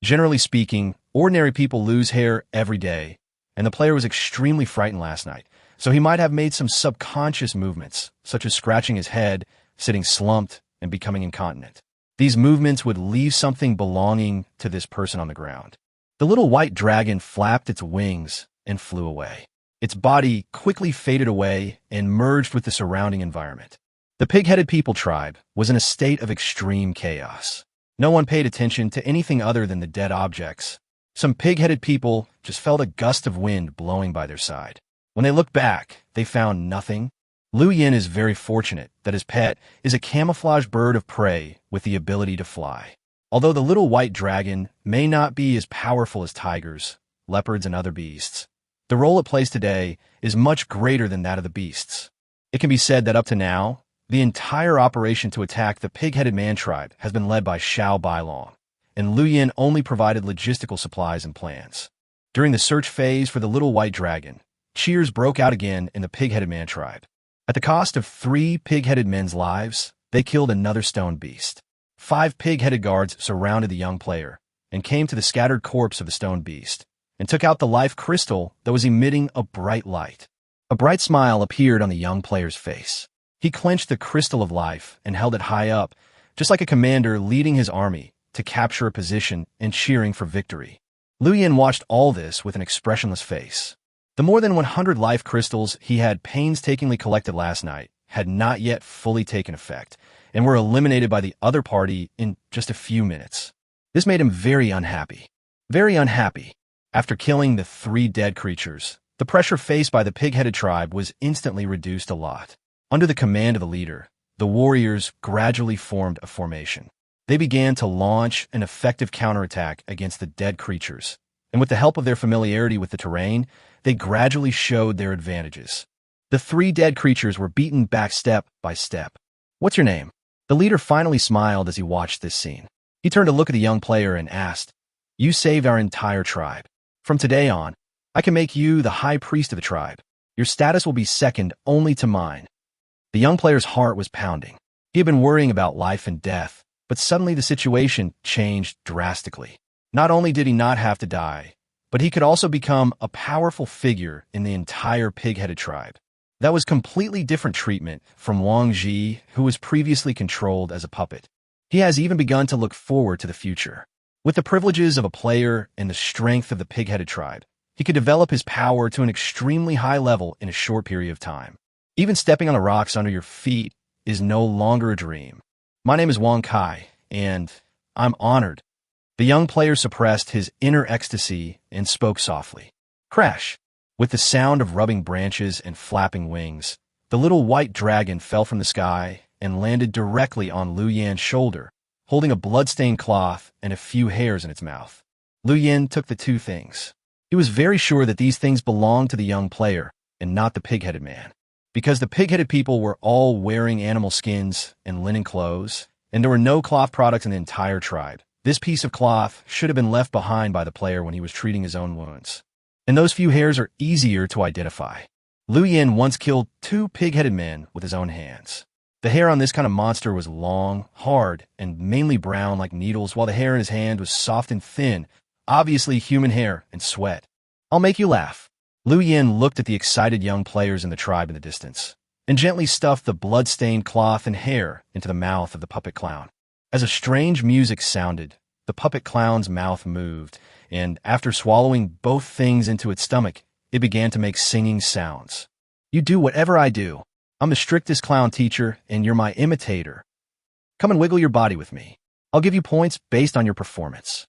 Generally speaking, ordinary people lose hair every day, and the player was extremely frightened last night, so he might have made some subconscious movements, such as scratching his head, sitting slumped, and becoming incontinent. These movements would leave something belonging to this person on the ground. The little white dragon flapped its wings and flew away. Its body quickly faded away and merged with the surrounding environment. The pig-headed people tribe was in a state of extreme chaos. No one paid attention to anything other than the dead objects. Some pig-headed people just felt a gust of wind blowing by their side. When they looked back, they found nothing. Liu Yin is very fortunate that his pet is a camouflage bird of prey with the ability to fly. Although the little white dragon may not be as powerful as tigers, leopards, and other beasts, the role it plays today is much greater than that of the beasts. It can be said that up to now, the entire operation to attack the pig-headed man tribe has been led by Xiao Bailong, and Liu Yin only provided logistical supplies and plans. During the search phase for the little white dragon, cheers broke out again in the pig-headed man tribe. At the cost of 3 pig-headed men's lives, they killed another stone beast. 5 pig-headed guards surrounded the young player and came to the scattered corpse of the stone beast and took out the life crystal that was emitting a bright light. A bright smile appeared on the young player's face. He clenched the crystal of life and held it high up, just like a commander leading his army to capture a position and cheering for victory. Liu Yin watched all this with an expressionless face. The more than 100 life crystals he had painstakingly collected last night had not yet fully taken effect and were eliminated by the other party in just a few minutes. This made him very unhappy. Very unhappy. After killing the 3 dead creatures, the pressure faced by the pig-headed tribe was instantly reduced a lot. Under the command of the leader, the warriors gradually formed a formation. They began to launch an effective counterattack against the dead creatures, and with the help of their familiarity with the terrain, they gradually showed their advantages. The 3 dead creatures were beaten back step by step. "What's your name?" The leader finally smiled as he watched this scene. He turned to look at the young player and asked, "You saved our entire tribe. From today on, I can make you the high priest of the tribe. Your status will be second only to mine." The young player's heart was pounding. He had been worrying about life and death, but suddenly the situation changed drastically. Not only did he not have to die, but he could also become a powerful figure in the entire pig-headed tribe. That was completely different treatment from Wang Ji, who was previously controlled as a puppet. He has even begun to look forward to the future. With the privileges of a player and the strength of the pig-headed tribe, He could develop his power to an extremely high level in a short period of time. Even stepping on the rocks under your feet is no longer a dream. My name is Wong Kai, and I'm honored. The young player suppressed his inner ecstasy and spoke softly. Crash! With the sound of rubbing branches and flapping wings, the little white dragon fell from the sky and landed directly on Liu Yan's shoulder, holding a blood-stained cloth and a few hairs in its mouth. Liu Yan took the two things. He was very sure that these things belonged to the young player and not the pig-headed man. Because the pig-headed people were all wearing animal skins and linen clothes, and there were no cloth products in the entire tribe, this piece of cloth should have been left behind by the player when he was treating his own wounds. And those few hairs are easier to identify. Liu Yan once killed 2 pig-headed men with his own hands. The hair on this kind of monster was long, hard, and mainly brown like needles, while the hair in his hand was soft and thin, obviously human hair and sweat. I'll make you laugh. Liu Yan looked at the excited young players in the tribe in the distance, and gently stuffed the blood-stained cloth and hair into the mouth of the puppet clown. As a strange music sounded, the puppet clown's mouth moved, and after swallowing both things into its stomach, it began to make singing sounds. You do whatever I do. I'm the strictest clown teacher, and you're my imitator. Come and wiggle your body with me. I'll give you points based on your performance.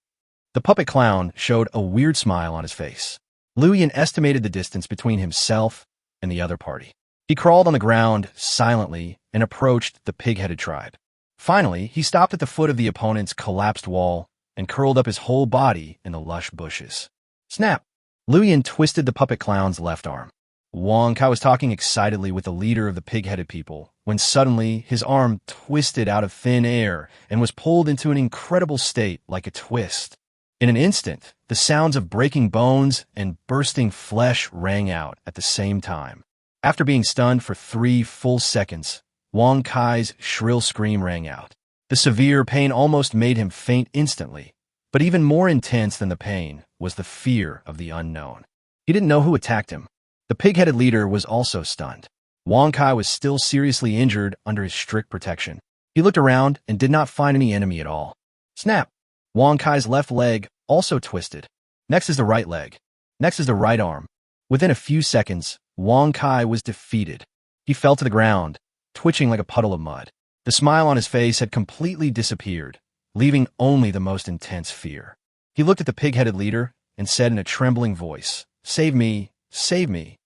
The puppet clown showed a weird smile on his face. Liu Yan estimated the distance between himself and the other party. He crawled on the ground silently and approached the pig-headed tribe. Finally, he stopped at the foot of the opponent's collapsed wall and curled up his whole body in the lush bushes. Snap! Liu Yan twisted the puppet clown's left arm. Wong Kai was talking excitedly with the leader of the pig-headed people when suddenly his arm twisted out of thin air and was pulled into an incredible state like a twist. In an instant, the sounds of breaking bones and bursting flesh rang out at the same time. After being stunned for 3 full seconds, Wong Kai's shrill scream rang out. The severe pain almost made him faint instantly, but even more intense than the pain was the fear of the unknown. He didn't know who attacked him. The pig-headed leader was also stunned. Wong Kai was still seriously injured under his strict protection. He looked around and did not find any enemy at all. Snap! Wong Kai's left leg also twisted. Next is the right leg. Next is the right arm. Within a few seconds, Wong Kai was defeated. He fell to the ground, twitching like a puddle of mud. The smile on his face had completely disappeared, leaving only the most intense fear. He looked at the pig-headed leader and said in a trembling voice, "Save me, save me."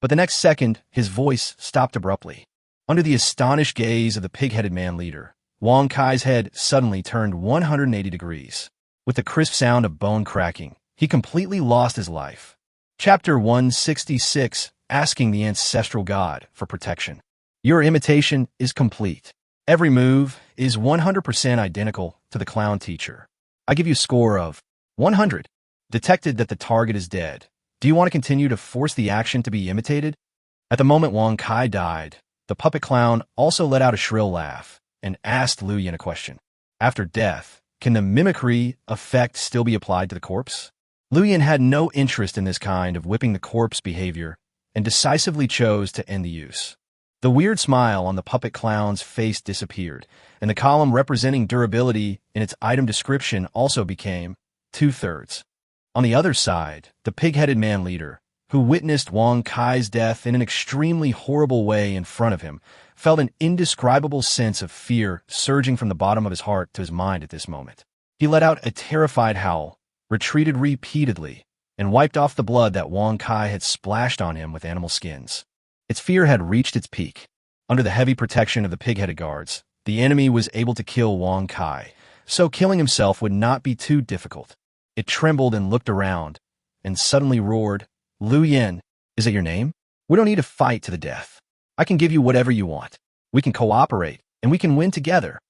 But the next second, his voice stopped abruptly. Under the astonished gaze of the pig-headed man leader, Wong Kai's head suddenly turned 180 degrees. With the crisp sound of bone cracking, he completely lost his life. Chapter 166, Asking the Ancestral God for Protection. Your imitation is complete. Every move is 100% identical to the clown teacher. I give you a score of 100. Detected that the target is dead. Do you want to continue to force the action to be imitated? At the moment Wong Kai died, the puppet clown also let out a shrill laugh and asked Liu Yan a question. After death, can the mimicry effect still be applied to the corpse? Liu Yan had no interest in this kind of whipping the corpse behavior and decisively chose to end the use. The weird smile on the puppet clown's face disappeared, and the column representing durability in its item description also became 2/3. On the other side, the pig-headed man leader, who witnessed Wong Kai's death in an extremely horrible way in front of him, felt an indescribable sense of fear surging from the bottom of his heart to his mind at this moment. He let out a terrified howl, retreated repeatedly, and wiped off the blood that Wong Kai had splashed on him with animal skins. Its fear had reached its peak. Under the heavy protection of the pig-headed guards, the enemy was able to kill Wong Kai, so killing himself would not be too difficult. It trembled and looked around, and suddenly roared, "Liu Yan, is it your name? We don't need to fight to the death. I can give you whatever you want. We can cooperate, and we can win together.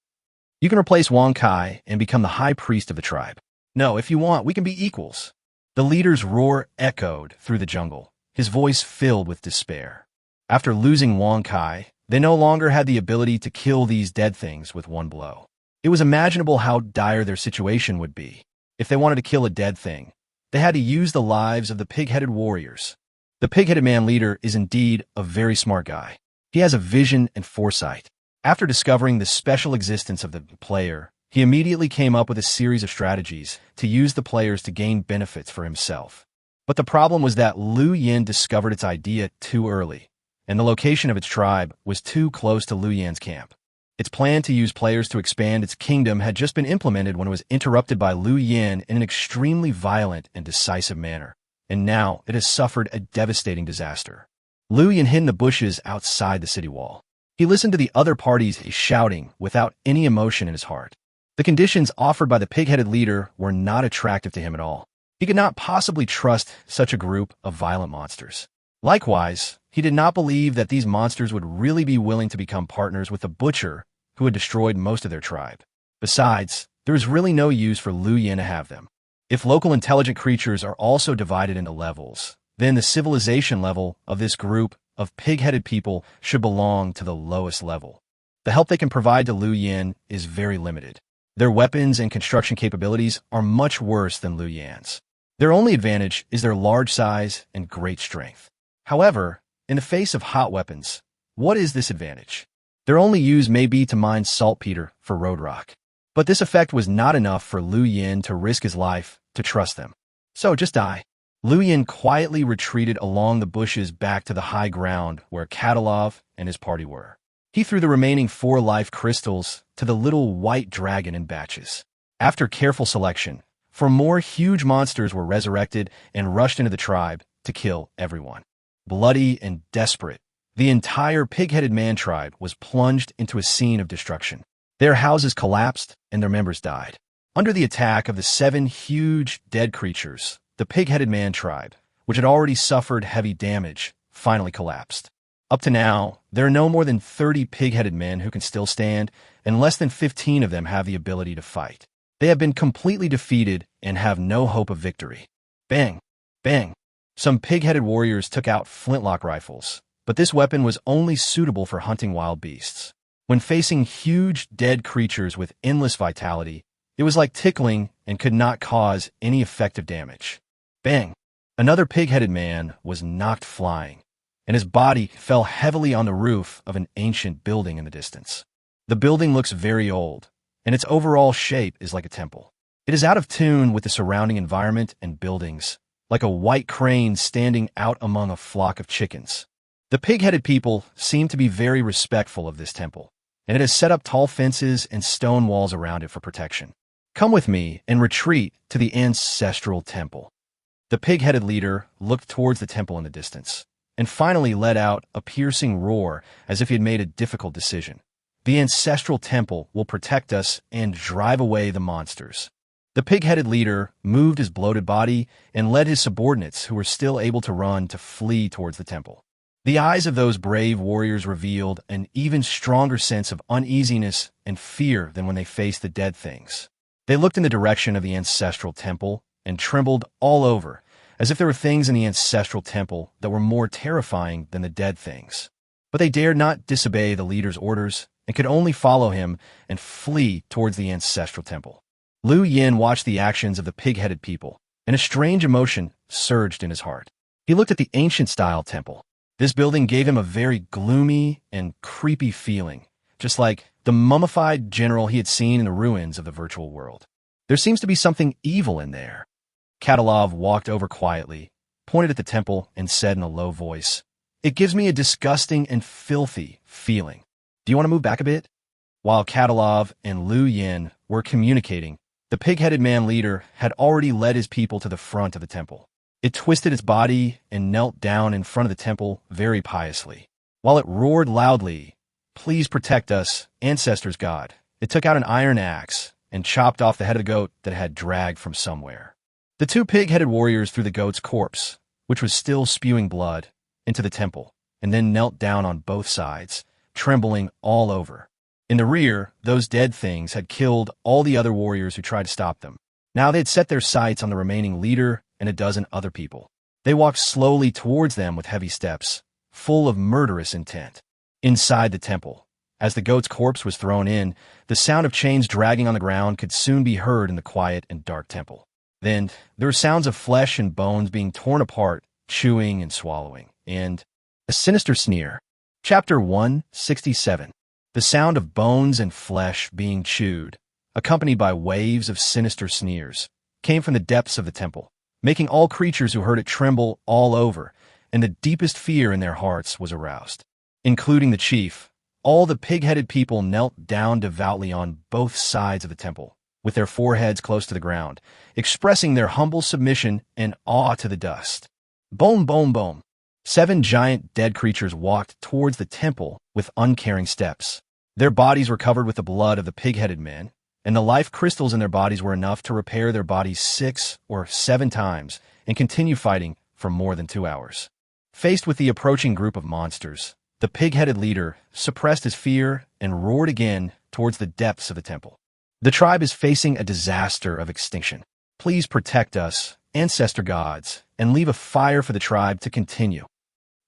You can replace Wong Kai and become the high priest of the tribe. No, if you want, we can be equals." The leader's roar echoed through the jungle, his voice filled with despair. After losing Wong Kai, they no longer had the ability to kill these dead things with one blow. It was imaginable how dire their situation would be. If they wanted to kill a dead thing, they had to use the lives of the pig-headed warriors. The pig-headed man leader is indeed a very smart guy. He has a vision and foresight. After discovering the special existence of the player, he immediately came up with a series of strategies to use the players to gain benefits for himself. But the problem was that Liu Yin discovered its idea too early, and the location of its tribe was too close to Liu Yan's camp. Its plan to use players to expand its kingdom had just been implemented when it was interrupted by Liu Yin in an extremely violent and decisive manner, and now it has suffered a devastating disaster. Liu Yin hid in the bushes outside the city wall. He listened to the other parties shouting without any emotion in his heart. The conditions offered by the pig-headed leader were not attractive to him at all. He could not possibly trust such a group of violent monsters. Likewise, he did not believe that these monsters would really be willing to become partners with the butcher who had destroyed most of their tribe. Besides, there was really no use for Liu Yin to have them. If local intelligent creatures are also divided into levels, then the civilization level of this group of pig-headed people should belong to the lowest level. The help they can provide to Liu Yin is very limited. Their weapons and construction capabilities are much worse than Liu Yan's. Their only advantage is their large size and great strength. However, in the face of hot weapons, what is this advantage? Their only use may be to mine saltpeter for road rock. But this effect was not enough for Liu Yin to risk his life to trust them. So just die. Liu Yin quietly retreated along the bushes back to the high ground where Katalov and his party were. He threw the remaining 4 life crystals to the little white dragon in batches. After careful selection, 4 more huge monsters were resurrected and rushed into the tribe to kill everyone. Bloody and desperate, the entire pig-headed man tribe was plunged into a scene of destruction. Their houses collapsed and their members died. Under the attack of the 7 huge dead creatures, the pig-headed man tribe, which had already suffered heavy damage, finally collapsed. Up to now, there are no more than 30 pig-headed men who can still stand, and less than 15 of them have the ability to fight. They have been completely defeated and have no hope of victory. Bang! Bang! Some pig-headed warriors took out flintlock rifles, but this weapon was only suitable for hunting wild beasts. When facing huge dead creatures with endless vitality, it was like tickling and could not cause any effective damage. Bang! Another pig-headed man was knocked flying, and his body fell heavily on the roof of an ancient building in the distance. The building looks very old, and its overall shape is like a temple. It is out of tune with the surrounding environment and buildings, like a white crane standing out among a flock of chickens. The pig-headed people seem to be very respectful of this temple, and it has set up tall fences and stone walls around it for protection. Come with me and retreat to the ancestral temple. The pig-headed leader looked towards the temple in the distance, and finally let out a piercing roar as if he had made a difficult decision. The ancestral temple will protect us and drive away the monsters. The pig-headed leader moved his bloated body and led his subordinates who were still able to run to flee towards the temple. The eyes of those brave warriors revealed an even stronger sense of uneasiness and fear than when they faced the dead things. They looked in the direction of the ancestral temple and trembled all over, as if there were things in the ancestral temple that were more terrifying than the dead things. But they dared not disobey the leader's orders and could only follow him and flee towards the ancestral temple. Liu Yin watched the actions of the pig-headed people, and a strange emotion surged in his heart. He looked at the ancient-style temple. This building gave him a very gloomy and creepy feeling, just like the mummified general he had seen in the ruins of the virtual world. There seems to be something evil in there. Katalov walked over quietly, pointed at the temple, and said in a low voice, "It gives me a disgusting and filthy feeling. Do you want to move back a bit?" While Katalov and Liu Yin were communicating, the pig-headed man leader had already led his people to the front of the temple. It twisted its body and knelt down in front of the temple very piously. While it roared loudly, "Please protect us, ancestors' God," it took out an iron axe and chopped off the head of the goat that had dragged from somewhere. The 2 pig-headed warriors threw the goat's corpse, which was still spewing blood, into the temple, and then knelt down on both sides, trembling all over. In the rear, those dead things had killed all the other warriors who tried to stop them. Now they had set their sights on the remaining leader and a dozen other people. They walked slowly towards them with heavy steps, full of murderous intent. Inside the temple, as the goat's corpse was thrown in, the sound of chains dragging on the ground could soon be heard in the quiet and dark temple. Then there were sounds of flesh and bones being torn apart, chewing and swallowing, and a sinister sneer. Chapter 167. The sound of bones and flesh being chewed, accompanied by waves of sinister sneers, came from the depths of the temple, making all creatures who heard it tremble all over, and the deepest fear in their hearts was aroused. Including the chief, all the pig-headed people knelt down devoutly on both sides of the temple, with their foreheads close to the ground, expressing their humble submission and awe to the dust. Boom, boom, boom. 7 giant dead creatures walked towards the temple with uncaring steps. Their bodies were covered with the blood of the pig-headed men, and the life crystals in their bodies were enough to repair their bodies 6 or 7 times and continue fighting for more than 2 hours. Faced with the approaching group of monsters, the pig-headed leader suppressed his fear and roared again towards the depths of the temple. The tribe is facing a disaster of extinction. Please protect us, ancestor gods, and leave a fire for the tribe to continue.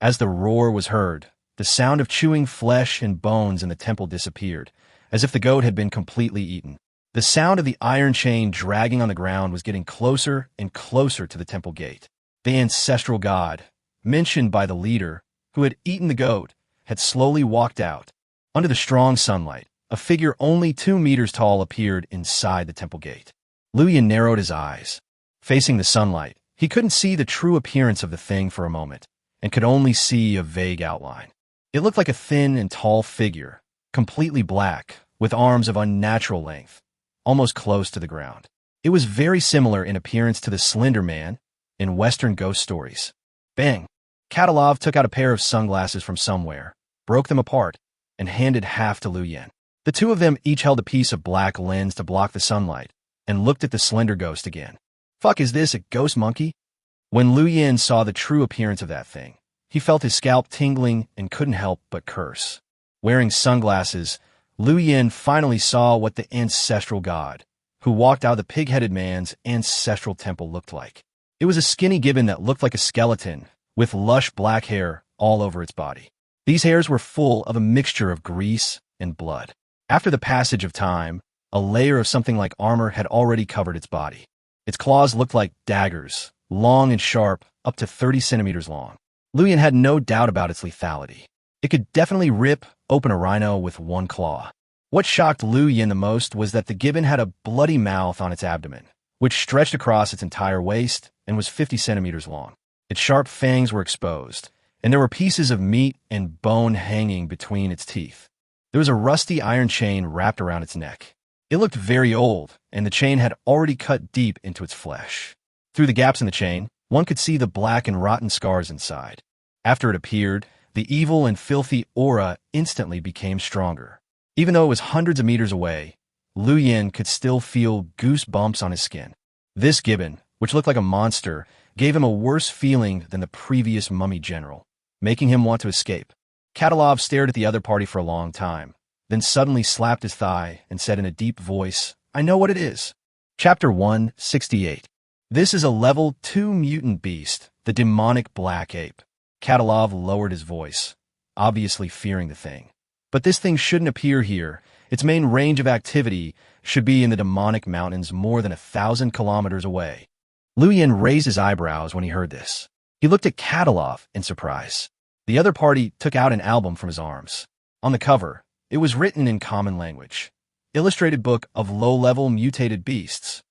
As the roar was heard, the sound of chewing flesh and bones in the temple disappeared, as if the goat had been completely eaten. The sound of the iron chain dragging on the ground was getting closer and closer to the temple gate. The ancestral god, mentioned by the leader, who had eaten the goat, had slowly walked out. Under the strong sunlight, a figure only 2 meters tall appeared inside the temple gate. Luyan narrowed his eyes. Facing the sunlight, he couldn't see the true appearance of the thing for a moment, and could only see a vague outline. It looked like a thin and tall figure, completely black, with arms of unnatural length, almost close to the ground. It was very similar in appearance to the Slender Man in Western ghost stories. Bang! Katalov took out a pair of sunglasses from somewhere, broke them apart, and handed half to Luyan. The 2 of them each held a piece of black lens to block the sunlight, and looked at the slender ghost again. Fuck, is this a ghost monkey? When Luyan saw the true appearance of that thing, he felt his scalp tingling and couldn't help but curse. Wearing sunglasses, Luyan finally saw what the ancestral god, who walked out of the pig-headed man's ancestral temple, looked like. It was a skinny gibbon that looked like a skeleton, with lush black hair all over its body. These hairs were full of a mixture of grease and blood. After the passage of time, a layer of something like armor had already covered its body. Its claws looked like daggers, long and sharp, up to 30 centimeters long. Luyan had no doubt about its lethality. It could definitely rip open a rhino with 1 claw. What shocked Luyan the most was that the gibbon had a bloody mouth on its abdomen, which stretched across its entire waist and was 50 centimeters long. Its sharp fangs were exposed, and there were pieces of meat and bone hanging between its teeth. There was a rusty iron chain wrapped around its neck. It looked very old, and the chain had already cut deep into its flesh. Through the gaps in the chain, one could see the black and rotten scars inside. After it appeared, the evil and filthy aura instantly became stronger. Even though it was hundreds of meters away, Luyan could still feel goosebumps on his skin. This gibbon, which looked like a monster, gave him a worse feeling than the previous mummy general, making him want to escape. Katalov stared at the other party for a long time, then suddenly slapped his thigh and said in a deep voice, "I know what it is." Chapter 168. This is a level 2 mutant beast, the demonic black ape. Katalov lowered his voice, obviously fearing the thing. But this thing shouldn't appear here. Its main range of activity should be in the demonic mountains more than 1,000 kilometers away. Luyan raised his eyebrows when he heard this. He looked at Katalov in surprise. The other party took out an album from his arms. On the cover, it was written in common language. Illustrated book of low-level mutated beasts.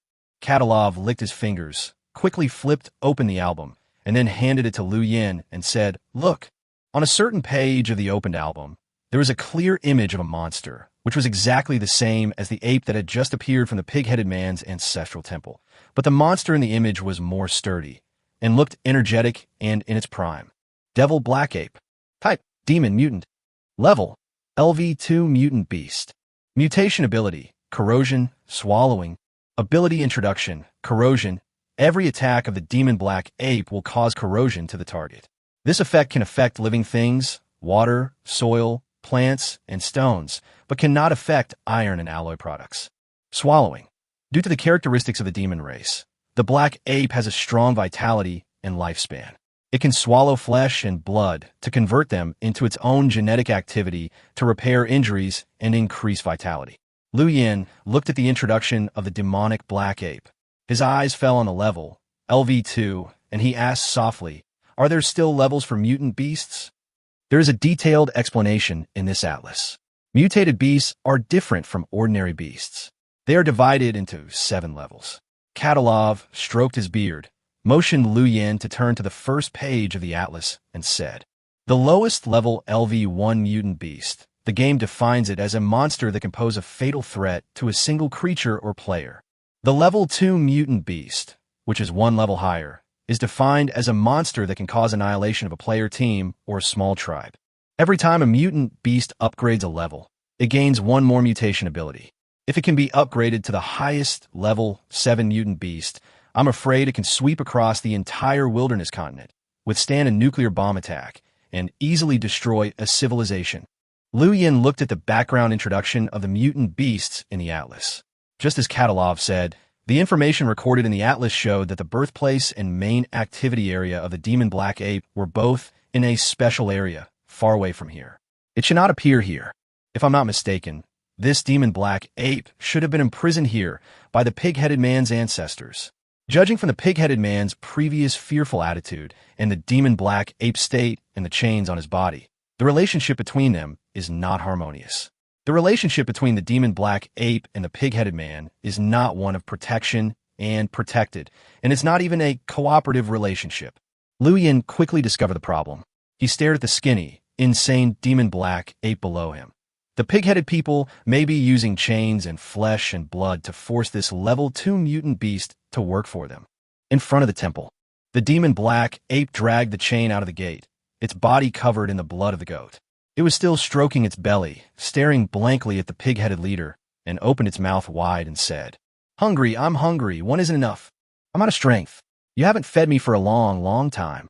Katalov licked his fingers, quickly flipped open the album, and then handed it to Luyan and said, "Look." On a certain page of the opened album, there was a clear image of a monster, which was exactly the same as the ape that had just appeared from the pig-headed man's ancestral temple. But the monster in the image was more sturdy, and looked energetic and in its prime. Devil Black Ape. Type, Demon Mutant. Level, LV2 Mutant Beast. Mutation ability, Corrosion, Swallowing. Ability introduction, Corrosion. Every attack of the Demon Black Ape will cause corrosion to the target. This effect can affect living things, water, soil, plants, and stones, but cannot affect iron and alloy products. Swallowing. Due to the characteristics of the demon race, the black ape has a strong vitality and lifespan. It can swallow flesh and blood to convert them into its own genetic activity to repair injuries and increase vitality. Luyan looked at the introduction of the demonic black ape. His eyes fell on the level, LV2, and he asked softly, "Are there still levels for mutant beasts?" There is a detailed explanation in this atlas. Mutated beasts are different from ordinary beasts. They are divided into 7 levels. Katalov stroked his beard, motioned Liu Yin to turn to the first page of the atlas, and said, "The lowest level LV1 mutant beast. The game defines it as a monster that can pose a fatal threat to a single creature or player. The level 2 mutant beast, which is one level higher, is defined as a monster that can cause annihilation of a player team or a small tribe. Every time a mutant beast upgrades a level, it gains one more mutation ability. If it can be upgraded to the highest level 7 mutant beast, I'm afraid it can sweep across the entire wilderness continent, withstand a nuclear bomb attack, and easily destroy a civilization." Liu Yin looked at the background introduction of the mutant beasts in the atlas. Just as Katalov said, the information recorded in the atlas showed that the birthplace and main activity area of the demon black ape were both in a special area, far away from here. It should not appear here. If I'm not mistaken, this demon black ape should have been imprisoned here by the pig-headed man's ancestors. Judging from the pig-headed man's previous fearful attitude and the demon black ape state and the chains on his body, the relationship between them is not harmonious. The relationship between the demon black ape and the pig-headed man is not one of protection and protected, and it's not even a cooperative relationship. Liu Yin quickly discovered the problem. He stared at the skinny, insane demon black ape below him. The pig-headed people may be using chains and flesh and blood to force this level 2 mutant beast to work for them. In front of the temple, the demon black ape dragged the chain out of the gate, its body covered in the blood of the goat. It was still stroking its belly, staring blankly at the pig-headed leader, and opened its mouth wide and said, "Hungry, I'm hungry. One isn't enough. I'm out of strength. You haven't fed me for a long, long time."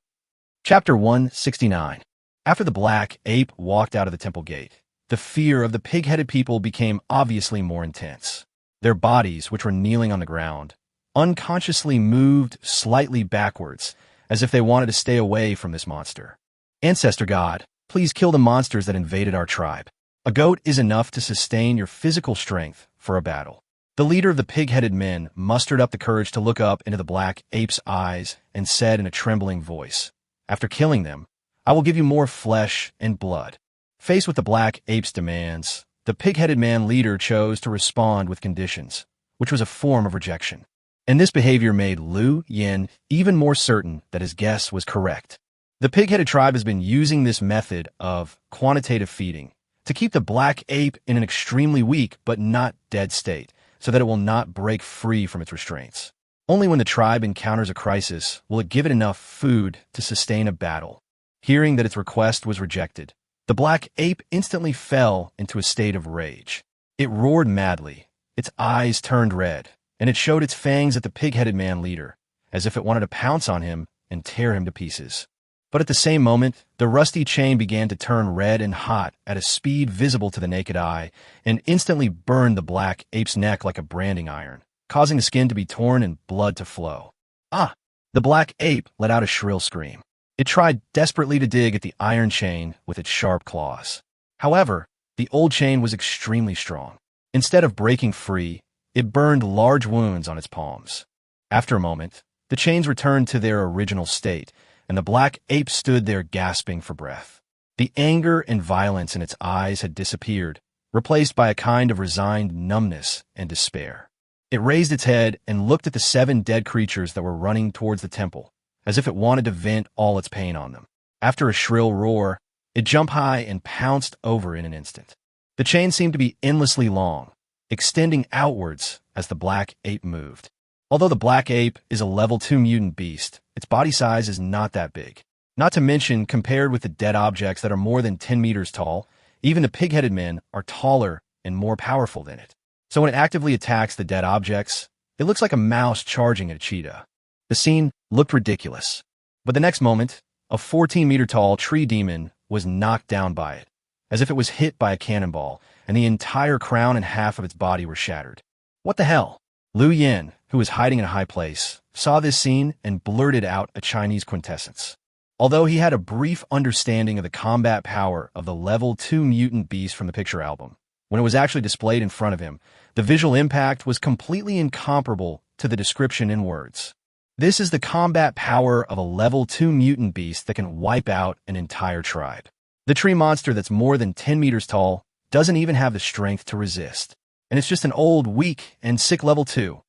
Chapter 169. After the black ape walked out of the temple gate, the fear of the pig-headed people became obviously more intense. Their bodies, which were kneeling on the ground, unconsciously moved slightly backwards, as if they wanted to stay away from this monster. "Ancestor God, please kill the monsters that invaded our tribe. A goat is enough to sustain your physical strength for a battle." The leader of the pig-headed men mustered up the courage to look up into the black ape's eyes and said in a trembling voice, "After killing them, I will give you more flesh and blood." Faced with the black ape's demands, the pig-headed man leader chose to respond with conditions, which was a form of rejection. And this behavior made Liu Yin even more certain that his guess was correct. The pig-headed tribe has been using this method of quantitative feeding to keep the black ape in an extremely weak but not dead state, so that it will not break free from its restraints. Only when the tribe encounters a crisis will it give it enough food to sustain a battle. Hearing that its request was rejected, the black ape instantly fell into a state of rage. It roared madly, its eyes turned red, and it showed its fangs at the pig-headed man leader, as if it wanted to pounce on him and tear him to pieces. But at the same moment, the rusty chain began to turn red and hot at a speed visible to the naked eye, and instantly burned the black ape's neck like a branding iron, causing the skin to be torn and blood to flow. "Ah!" The black ape let out a shrill scream. It tried desperately to dig at the iron chain with its sharp claws. However, the old chain was extremely strong. Instead of breaking free, it burned large wounds on its palms. After a moment, the chains returned to their original state, and the black ape stood there gasping for breath. The anger and violence in its eyes had disappeared, replaced by a kind of resigned numbness and despair. It raised its head and looked at the 7 dead creatures that were running towards the temple, as if it wanted to vent all its pain on them. After a shrill roar, it jumped high and pounced over in an instant. The chain seemed to be endlessly long, extending outwards as the black ape moved. Although the black ape is a level 2 mutant beast, its body size is not that big. Not to mention, compared with the dead objects that are more than 10 meters tall, even the pig-headed men are taller and more powerful than it. So when it actively attacks the dead objects, it looks like a mouse charging at a cheetah. The scene looked ridiculous. But the next moment, a 14-meter-tall tree demon was knocked down by it, as if it was hit by a cannonball, and the entire crown and half of its body were shattered. What the hell? Liu Yin, who was hiding in a high place, saw this scene and blurted out a Chinese quintessence. Although he had a brief understanding of the combat power of the level 2 mutant beast from the picture album, when it was actually displayed in front of him, the visual impact was completely incomparable to the description in words. This is the combat power of a level 2 mutant beast that can wipe out an entire tribe. The tree monster that's more than 10 meters tall doesn't even have the strength to resist. And it's just an old, weak, and sick level 2.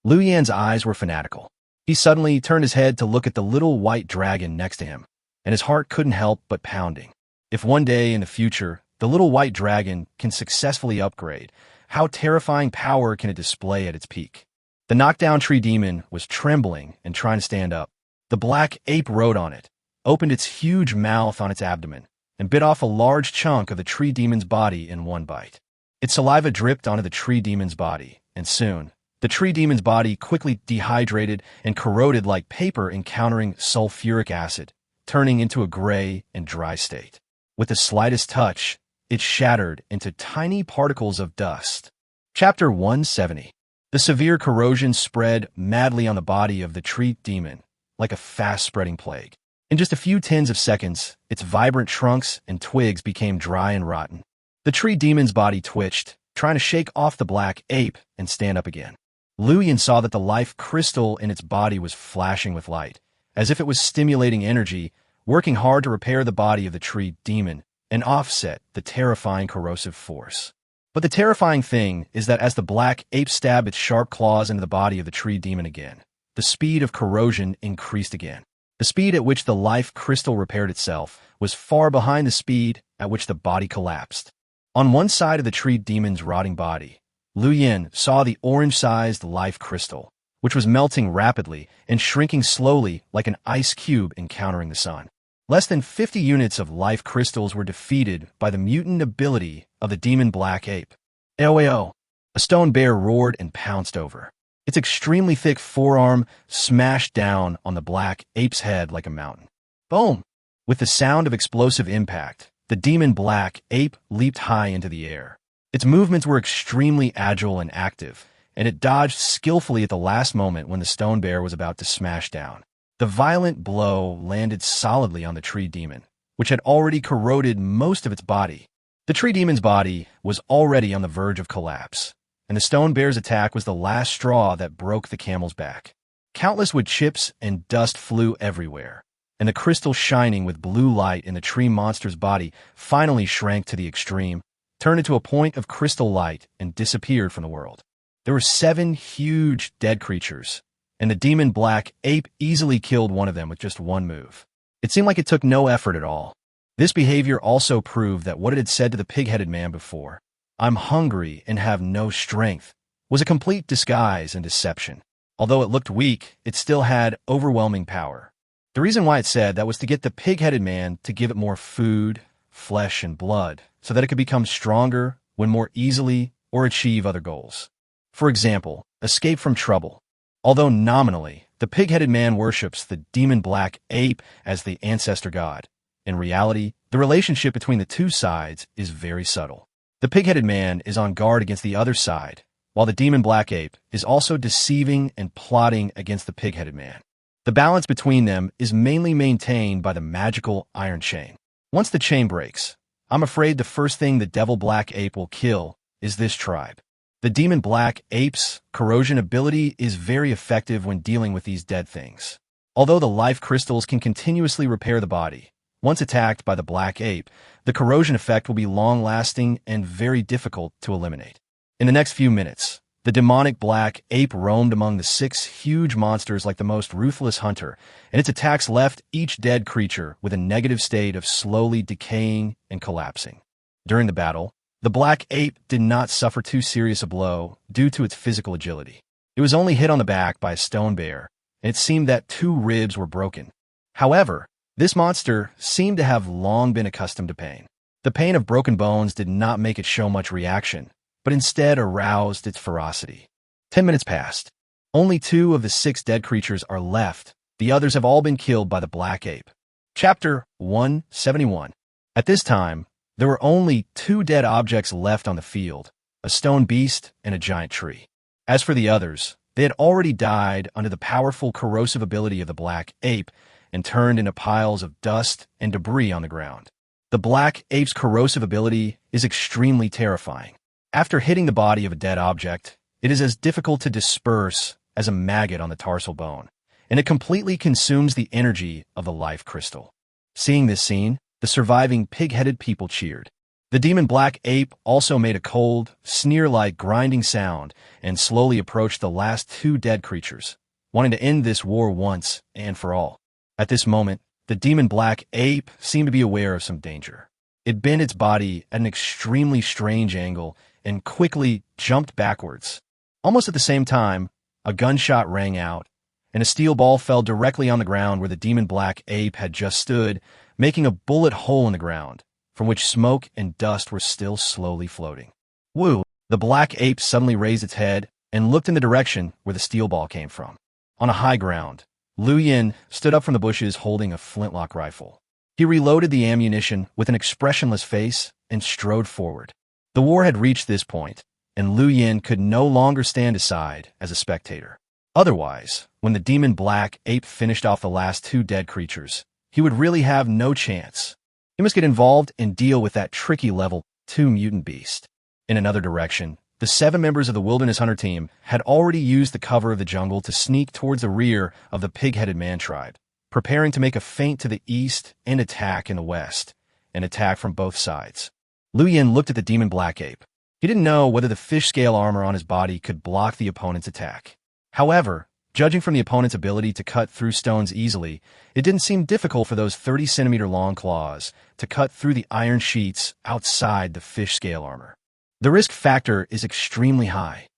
Liu Yan's eyes were fanatical. He suddenly turned his head to look at the little white dragon next to him, and his heart couldn't help but pounding. If one day in the future, the little white dragon can successfully upgrade, how terrifying power can it display at its peak? The knockdown tree demon was trembling and trying to stand up. The black ape rode on it, opened its huge mouth on its abdomen, and bit off a large chunk of the tree demon's body in one bite. Its saliva dripped onto the tree demon's body, and soon, the tree demon's body quickly dehydrated and corroded like paper encountering sulfuric acid, turning into a gray and dry state. With the slightest touch, it shattered into tiny particles of dust. Chapter 170. The severe corrosion spread madly on the body of the tree demon, like a fast-spreading plague. In just a few tens of seconds, its vibrant trunks and twigs became dry and rotten. The tree demon's body twitched, trying to shake off the black ape and stand up again. Luyan saw that the life crystal in its body was flashing with light, as if it was stimulating energy, working hard to repair the body of the tree demon and offset the terrifying corrosive force. But the terrifying thing is that as the black ape stabbed its sharp claws into the body of the tree demon again, the speed of corrosion increased again. The speed at which the life crystal repaired itself was far behind the speed at which the body collapsed. On one side of the tree demon's rotting body, Lu Yin saw the orange-sized life crystal, which was melting rapidly and shrinking slowly like an ice cube encountering the sun. Less than 50 units of life crystals were defeated by the mutant ability of the demon black ape. Aoao! A stone bear roared and pounced over. Its extremely thick forearm smashed down on the black ape's head like a mountain. Boom! With the sound of explosive impact, the demon black ape leaped high into the air. Its movements were extremely agile and active, and it dodged skillfully at the last moment when the stone bear was about to smash down. The violent blow landed solidly on the tree demon, which had already corroded most of its body. The tree demon's body was already on the verge of collapse, and the stone bear's attack was the last straw that broke the camel's back. Countless wood chips and dust flew everywhere, and the crystal shining with blue light in the tree monster's body finally shrank to the extreme, turned into a point of crystal light, and disappeared from the world. There were 7 huge dead creatures, and the demon black ape easily killed one of them with just one move. It seemed like it took no effort at all. This behavior also proved that what it had said to the pig-headed man before, "I'm hungry and have no strength," was a complete disguise and deception. Although it looked weak, it still had overwhelming power. The reason why it said that was to get the pig-headed man to give it more food, flesh, and blood, so that it could become stronger, win more easily, or achieve other goals. For example, escape from trouble. Although nominally, the pig-headed man worships the demon black ape as the ancestor god, in reality, the relationship between the two sides is very subtle. The pig-headed man is on guard against the other side, while the demon black ape is also deceiving and plotting against the pig-headed man. The balance between them is mainly maintained by the magical iron chain. Once the chain breaks, I'm afraid the first thing the devil black ape will kill is this tribe. The demon black ape's corrosion ability is very effective when dealing with these dead things. Although the life crystals can continuously repair the body, once attacked by the black ape, the corrosion effect will be long-lasting and very difficult to eliminate. In the next few minutes, the demonic black ape roamed among the 6 huge monsters like the most ruthless hunter, and its attacks left each dead creature with a negative state of slowly decaying and collapsing. During the battle, the black ape did not suffer too serious a blow due to its physical agility. It was only hit on the back by a stone bear, and it seemed that 2 ribs were broken. However, this monster seemed to have long been accustomed to pain. The pain of broken bones did not make it show much reaction, but instead aroused its ferocity. 10 minutes passed. Only 2 of the 6 dead creatures are left. The others have all been killed by the black ape. Chapter 171. At this time, there were only 2 dead objects left on the field, a stone beast and a giant tree. As for the others, they had already died under the powerful corrosive ability of the black ape and turned into piles of dust and debris on the ground. The black ape's corrosive ability is extremely terrifying. After hitting the body of a dead object, it is as difficult to disperse as a maggot on the tarsal bone, and it completely consumes the energy of the life crystal. Seeing this scene, the surviving pig-headed people cheered. The demon black ape also made a cold, sneer-like grinding sound and slowly approached the last 2 dead creatures. wanting to end this war once and for all. At this moment, the demon black ape seemed to be aware of some danger. It bent its body at an extremely strange angle and quickly jumped backwards. Almost at the same time, a gunshot rang out, and a steel ball fell directly on the ground where the demon black ape had just stood, making a bullet hole in the ground, from which smoke and dust were still slowly floating. Woo! The black ape suddenly raised its head and looked in the direction where the steel ball came from. On a high ground, Lu Yin stood up from the bushes holding a flintlock rifle. He reloaded the ammunition with an expressionless face and strode forward. The war had reached this point, and Lu Yin could no longer stand aside as a spectator. Otherwise, when the demon black ape finished off the last two dead creatures, he would really have no chance. He must get involved and deal with that tricky level 2 mutant beast. In another direction, the 7 members of the Wilderness Hunter team had already used the cover of the jungle to sneak towards the rear of the pig-headed man tribe, preparing to make a feint to the east and attack in the west, and attack from both sides. Lu Yin looked at the demon black ape. He didn't know whether the fish scale armor on his body could block the opponent's attack. However, judging from the opponent's ability to cut through stones easily, it didn't seem difficult for those 30-centimeter long claws to cut through the iron sheets outside the fish scale armor. The risk factor is extremely high.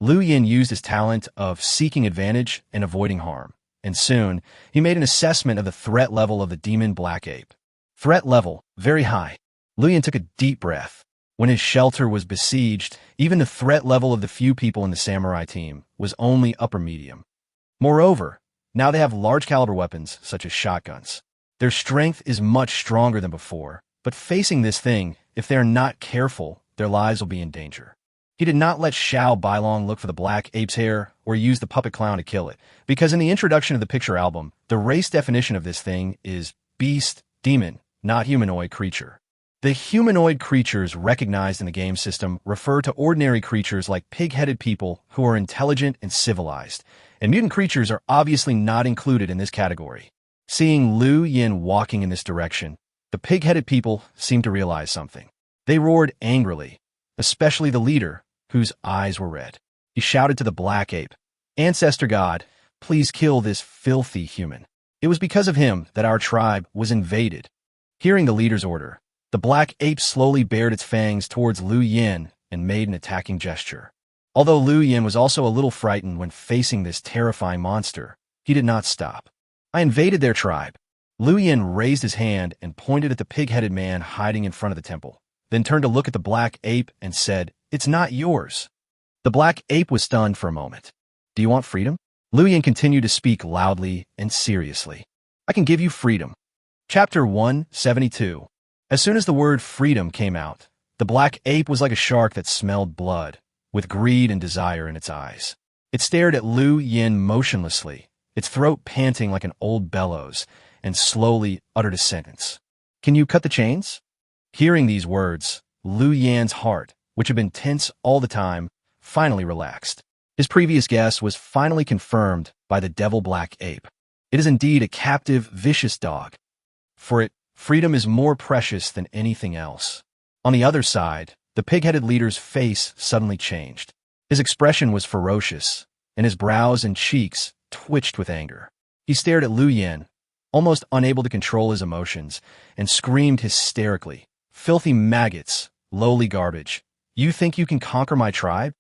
Lu Yin used his talent of seeking advantage and avoiding harm, and soon he made an assessment of the threat level of the demon black ape. Threat level, very high. Lu Yin took a deep breath. When his shelter was besieged, even the threat level of the few people in the samurai team was only upper medium. Moreover, now they have large-caliber weapons, such as shotguns. Their strength is much stronger than before, but facing this thing, if they are not careful, their lives will be in danger. He did not let Xiao Bailong look for the black ape's hair or use the puppet clown to kill it, because in the introduction of the picture album, the race definition of this thing is beast, demon, not humanoid creature. The humanoid creatures recognized in the game system refer to ordinary creatures like pig-headed people who are intelligent and civilized, and mutant creatures are obviously not included in this category. Seeing Lu Yin walking in this direction, the pig-headed people seemed to realize something. They roared angrily, especially the leader, whose eyes were red. He shouted to the black ape, "Ancestor God, please kill this filthy human. It was because of him that our tribe was invaded." Hearing the leader's order, the black ape slowly bared its fangs towards Lu Yin and made an attacking gesture. Although Lu Yin was also a little frightened when facing this terrifying monster, he did not stop. "I invaded their tribe." Lu Yin raised his hand and pointed at the pig-headed man hiding in front of the temple, then turned to look at the black ape and said, "It's not yours." The black ape was stunned for a moment. "Do you want freedom?" Lu Yin continued to speak loudly and seriously. "I can give you freedom." Chapter 172. As soon as the word freedom came out, the black ape was like a shark that smelled blood, with greed and desire in its eyes. It stared at Lu Yin motionlessly, its throat panting like an old bellows, and slowly uttered a sentence. "Can you cut the chains?" Hearing these words, Lu Yin's heart, which had been tense all the time, finally relaxed. His previous guess was finally confirmed by the devil black ape. It is indeed a captive, vicious dog. For it, freedom is more precious than anything else. On the other side, the pig-headed leader's face suddenly changed. His expression was ferocious, and his brows and cheeks twitched with anger. He stared at Lu Yin, almost unable to control his emotions, and screamed hysterically, "Filthy maggots, lowly garbage. You think you can conquer my tribe?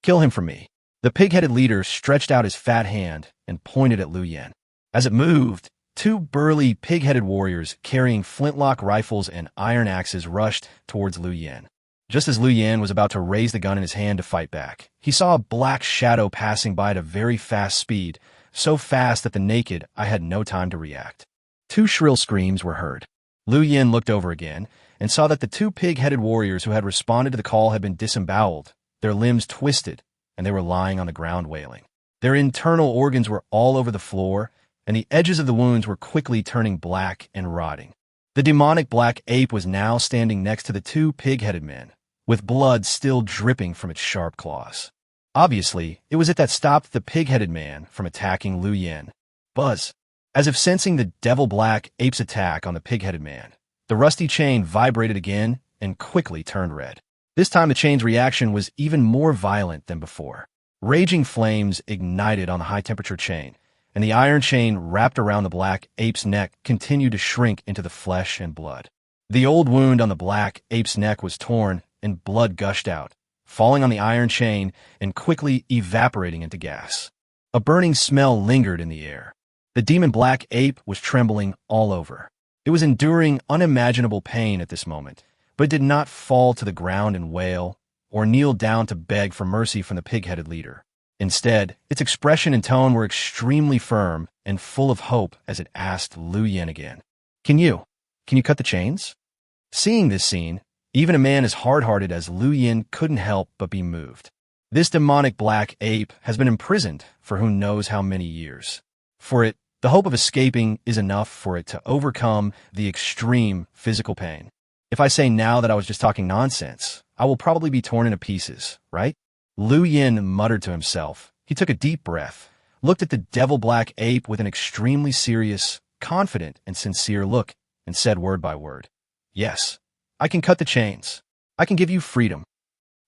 Kill him for me." The pig-headed leader stretched out his fat hand and pointed at Lu Yin. As it moved, 2 burly pig-headed warriors carrying flintlock rifles and iron axes rushed towards Lu Yin. Just as Lu Yin was about to raise the gun in his hand to fight back, he saw a black shadow passing by at a very fast speed, so fast that the naked eye had no time to react. 2 shrill screams were heard. Lu Yin looked over again and saw that the 2 pig-headed warriors who had responded to the call had been disemboweled, their limbs twisted, and they were lying on the ground wailing. Their internal organs were all over the floor, and the edges of the wounds were quickly turning black and rotting. The demonic black ape was now standing next to the 2 pig-headed men, with blood still dripping from its sharp claws. Obviously, it was it that stopped the pig-headed man from attacking Lu Yin. Buzz! As if sensing the devil black ape's attack on the pig-headed man, the rusty chain vibrated again and quickly turned red. This time the chain's reaction was even more violent than before. Raging flames ignited on the high-temperature chain, and the iron chain wrapped around the black ape's neck continued to shrink into the flesh and blood. The old wound on the black ape's neck was torn, and blood gushed out, falling on the iron chain and quickly evaporating into gas. A burning smell lingered in the air. The demon black ape was trembling all over. It was enduring unimaginable pain at this moment, but it did not fall to the ground and wail, or kneel down to beg for mercy from the pig-headed leader. Instead, its expression and tone were extremely firm and full of hope as it asked Liu Yin again, Can you cut the chains?" Seeing this scene, even a man as hard-hearted as Liu Yin couldn't help but be moved. This demonic black ape has been imprisoned for who knows how many years. For it, the hope of escaping is enough for it to overcome the extreme physical pain. If I say now that I was just talking nonsense, I will probably be torn into pieces, right? Liu Yin muttered to himself. He took a deep breath, looked at the devil black ape with an extremely serious, confident, and sincere look, and said word by word, "Yes, I can cut the chains. I can give you freedom.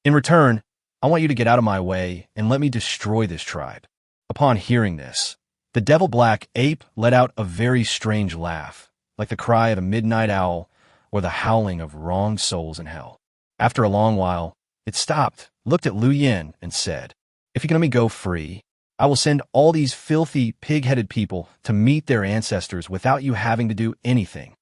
In return, I want you to get out of my way and let me destroy this tribe." Upon hearing this, the devil black ape let out a very strange laugh, like the cry of a midnight owl or the howling of wronged souls in hell. After a long while, it stopped, looked at Liu Yin, and said, "If you can let me go free, I will send all these filthy, pig-headed people to meet their ancestors without you having to do anything."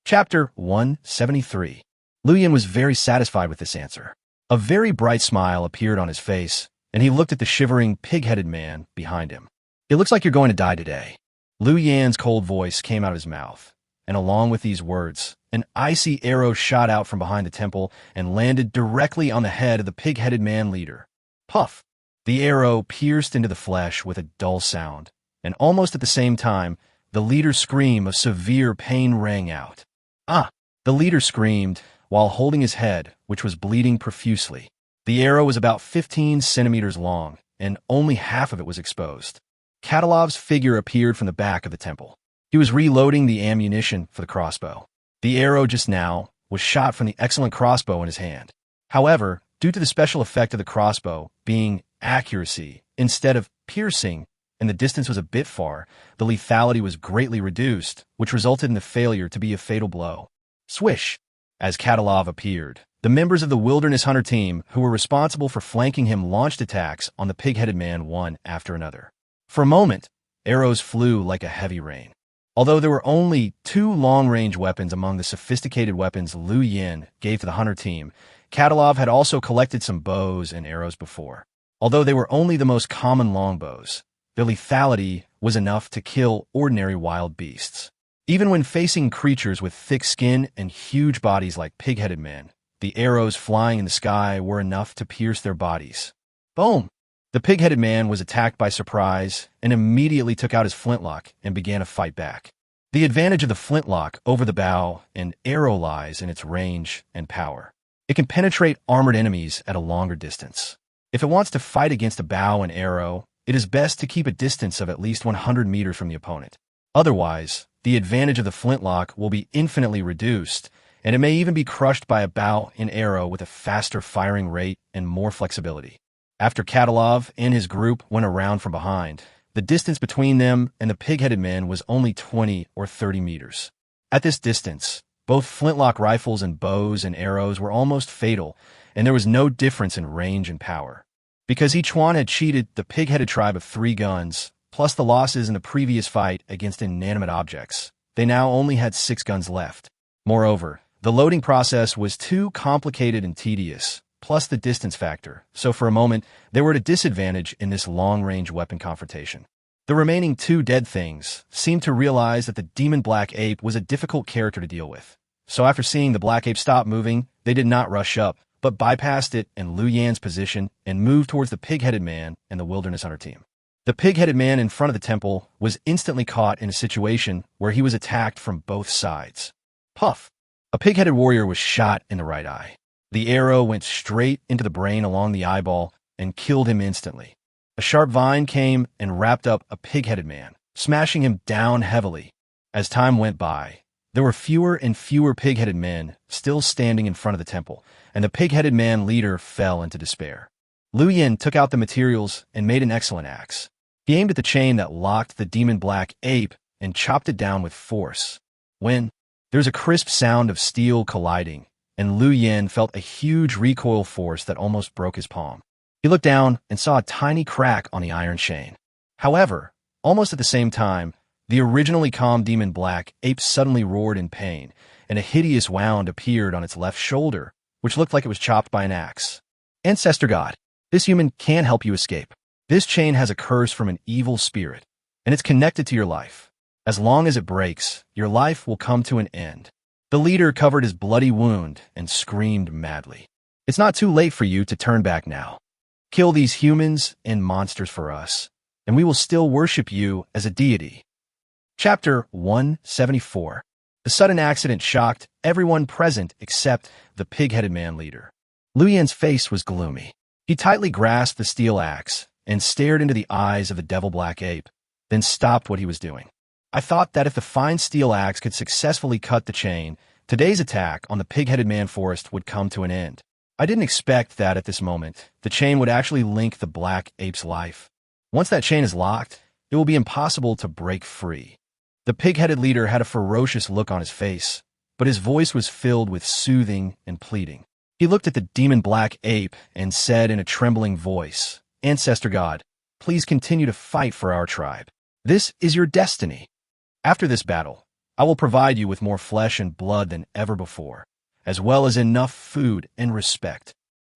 Chapter 173. Liu Yin was very satisfied with this answer. A very bright smile appeared on his face, and he looked at the shivering, pig-headed man behind him. "It looks like you're going to die today." Liu Yan's cold voice came out of his mouth, and along with these words, an icy arrow shot out from behind the temple and landed directly on the head of the pig-headed man leader. Puff! The arrow pierced into the flesh with a dull sound, and almost at the same time, the leader's scream of severe pain rang out. "Ah!" The leader screamed while holding his head, which was bleeding profusely. The arrow was about 15 centimeters long, and only half of it was exposed. Katilov's figure appeared from the back of the temple. He was reloading the ammunition for the crossbow. The arrow just now was shot from the excellent crossbow in his hand. However, due to the special effect of the crossbow being accuracy instead of piercing, and the distance was a bit far, the lethality was greatly reduced, which resulted in the failure to be a fatal blow. Swish! As Katilov appeared, the members of the Wilderness Hunter team who were responsible for flanking him launched attacks on the pig-headed man one after another. For a moment, arrows flew like a heavy rain. Although there were only 2 long-range weapons among the sophisticated weapons Liu Yin gave to the hunter team, Katilov had also collected some bows and arrows before. Although they were only the most common longbows, their lethality was enough to kill ordinary wild beasts. Even when facing creatures with thick skin and huge bodies like pig-headed men, the arrows flying in the sky were enough to pierce their bodies. Boom! The pig-headed man was attacked by surprise and immediately took out his flintlock and began to fight back. The advantage of the flintlock over the bow and arrow lies in its range and power. It can penetrate armored enemies at a longer distance. If it wants to fight against a bow and arrow, it is best to keep a distance of at least 100 meters from the opponent. Otherwise, the advantage of the flintlock will be infinitely reduced, and it may even be crushed by a bow and arrow with a faster firing rate and more flexibility. After Katilov and his group went around from behind, the distance between them and the pig-headed men was only 20 or 30 meters. At this distance, both flintlock rifles and bows and arrows were almost fatal, and there was no difference in range and power. Because each one had cheated the pig-headed tribe of 3 guns, plus the losses in the previous fight against inanimate objects, they now only had 6 guns left. Moreover, the loading process was too complicated and tedious, plus the distance factor, so for a moment, they were at a disadvantage in this long-range weapon confrontation. The remaining 2 dead things seemed to realize that the demon black ape was a difficult character to deal with. So after seeing the black ape stop moving, they did not rush up, but bypassed it and Liu Yan's position and moved towards the pig-headed man and the Wilderness Hunter team. The pig-headed man in front of the temple was instantly caught in a situation where he was attacked from both sides. Puff! A pig-headed warrior was shot in the right eye. The arrow went straight into the brain along the eyeball and killed him instantly. A sharp vine came and wrapped up a pig-headed man, smashing him down heavily. As time went by, there were fewer and fewer pig-headed men still standing in front of the temple, and the pig-headed man leader fell into despair. Lu Yin took out the materials and made an excellent axe. He aimed at the chain that locked the demon black ape and chopped it down with force. When there's a crisp sound of steel colliding, and Lu Yin felt a huge recoil force that almost broke his palm. He looked down and saw a tiny crack on the iron chain. However, almost at the same time, the originally calm demon black ape suddenly roared in pain, and a hideous wound appeared on its left shoulder, which looked like it was chopped by an axe. Ancestor God, this human can help you escape. This chain has a curse from an evil spirit, and it's connected to your life. As long as it breaks, your life will come to an end. The leader covered his bloody wound and screamed madly. It's not too late for you to turn back now. Kill these humans and monsters for us, and we will still worship you as a deity. Chapter 174. The sudden accident shocked everyone present except the pig-headed man leader. Lu Yin's face was gloomy. He tightly grasped the steel axe and stared into the eyes of the devil black ape, then stopped what he was doing. I thought that if the fine steel axe could successfully cut the chain, today's attack on the pig-headed man forest would come to an end. I didn't expect that at this moment, the chain would actually link the black ape's life. Once that chain is locked, it will be impossible to break free. The pig-headed leader had a ferocious look on his face, but his voice was filled with soothing and pleading. He looked at the demon black ape and said in a trembling voice, Ancestor God, please continue to fight for our tribe. This is your destiny. After this battle, I will provide you with more flesh and blood than ever before, as well as enough food and respect.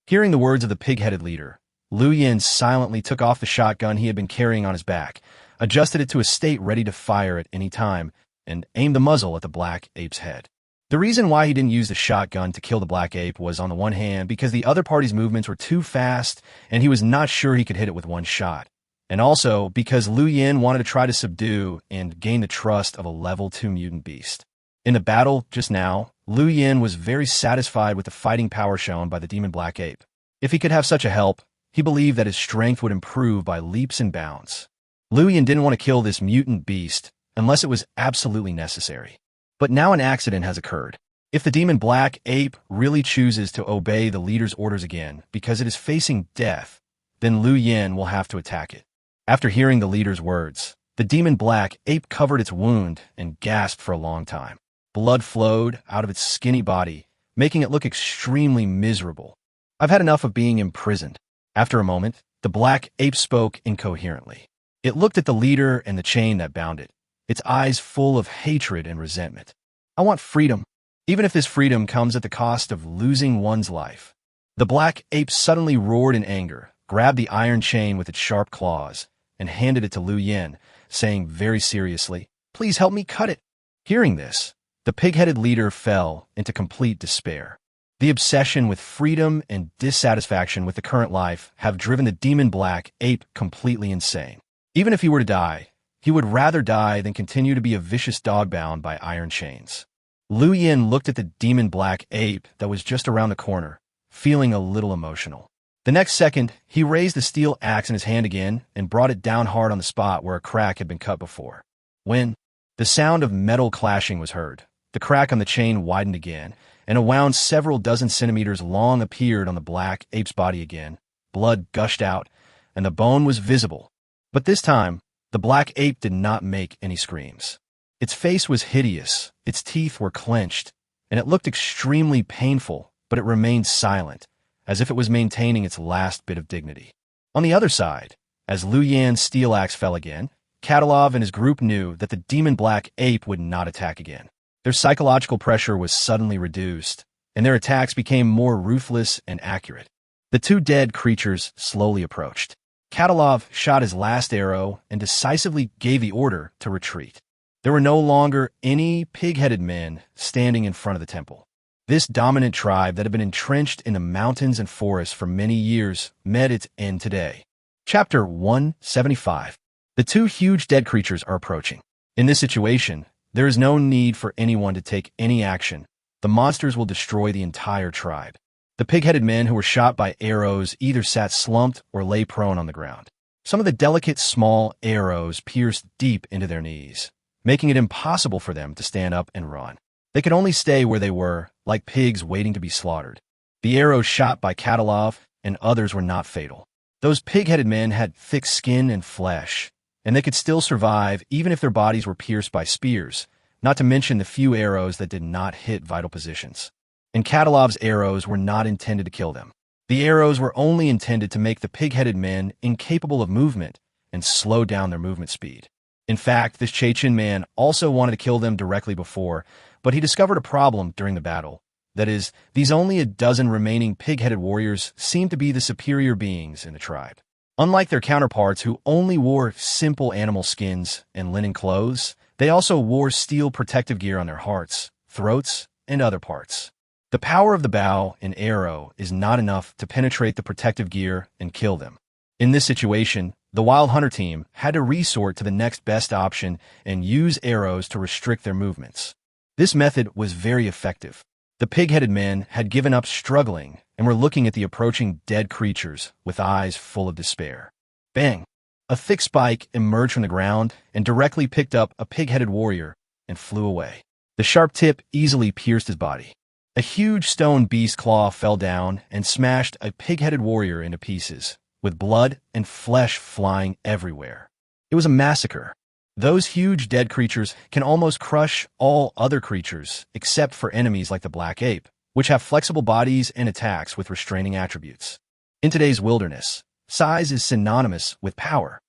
Hearing the words of the pig-headed leader, Lu Yin silently took off the shotgun he had been carrying on his back, adjusted it to a state ready to fire at any time, and aimed the muzzle at the black ape's head. The reason why he didn't use the shotgun to kill the black ape was, on the one hand, because the other party's movements were too fast and he was not sure he could hit it with one shot, and also because Lu Yin wanted to try to subdue and gain the trust of a level 2 mutant beast. In the battle just now, Lu Yin was very satisfied with the fighting power shown by the demon black ape. If he could have such a help, he believed that his strength would improve by leaps and bounds. Lu Yin didn't want to kill this mutant beast unless it was absolutely necessary. But now an accident has occurred. If the demon black ape really chooses to obey the leader's orders again because it is facing death, then Lu Yin will have to attack it. After hearing the leader's words, the demon black ape covered its wound and gasped for a long time. Blood flowed out of its skinny body, making it look extremely miserable. I've had enough of being imprisoned. After a moment, the black ape spoke incoherently. It looked at the leader and the chain that bound it, its eyes full of hatred and resentment. I want freedom, even if this freedom comes at the cost of losing one's life. The black ape suddenly roared in anger, grabbed the iron chain with its sharp claws, and handed it to Lu Yin, saying very seriously, "Please help me cut it." Hearing this, the pig-headed leader fell into complete despair. The obsession with freedom and dissatisfaction with the current life have driven the demon black ape completely insane. Even if he were to die, he would rather die than continue to be a vicious dog bound by iron chains. Lu Yin looked at the demon black ape that was just around the corner, feeling a little emotional. The next second, he raised the steel axe in his hand again and brought it down hard on the spot where a crack had been cut before. When the sound of metal clashing was heard, the crack on the chain widened again, and a wound several dozen centimeters long appeared on the black ape's body again. Blood gushed out, and the bone was visible. But this time, the black ape did not make any screams. Its face was hideous, its teeth were clenched, and it looked extremely painful, but it remained silent, as if it was maintaining its last bit of dignity. On the other side, as Lu Yin's steel axe fell again, Katalov and his group knew that the demon black ape would not attack again. Their psychological pressure was suddenly reduced, and their attacks became more ruthless and accurate. The two dead creatures slowly approached. Katalov shot his last arrow and decisively gave the order to retreat. There were no longer any pig-headed men standing in front of the temple. This dominant tribe that had been entrenched in the mountains and forests for many years met its end today. Chapter 175. The two huge dead creatures are approaching. In this situation, there is no need for anyone to take any action. The monsters will destroy the entire tribe. The pig-headed men who were shot by arrows either sat slumped or lay prone on the ground. Some of the delicate, small arrows pierced deep into their knees, making it impossible for them to stand up and run. They could only stay where they were, like pigs waiting to be slaughtered. The arrows shot by Katalov and others were not fatal. Those pig-headed men had thick skin and flesh, and they could still survive even if their bodies were pierced by spears, not to mention the few arrows that did not hit vital positions. And Katalov's arrows were not intended to kill them. The arrows were only intended to make the pig-headed men incapable of movement and slow down their movement speed. In fact, this Chechen man also wanted to kill them directly before, but he discovered a problem during the battle. That is, these only a dozen remaining pig-headed warriors seemed to be the superior beings in the tribe. Unlike their counterparts who only wore simple animal skins and linen clothes, they also wore steel protective gear on their hearts, throats, and other parts. The power of the bow and arrow is not enough to penetrate the protective gear and kill them. In this situation, the Wild Hunter team had to resort to the next best option and use arrows to restrict their movements. This method was very effective. The pig-headed men had given up struggling and were looking at the approaching dead creatures with eyes full of despair. Bang! A thick spike emerged from the ground and directly picked up a pig-headed warrior and flew away. The sharp tip easily pierced his body. A huge stone beast claw fell down and smashed a pig-headed warrior into pieces, with blood and flesh flying everywhere. It was a massacre. Those huge dead creatures can almost crush all other creatures except for enemies like the black ape, which have flexible bodies and attacks with restraining attributes. In today's wilderness, size is synonymous with power.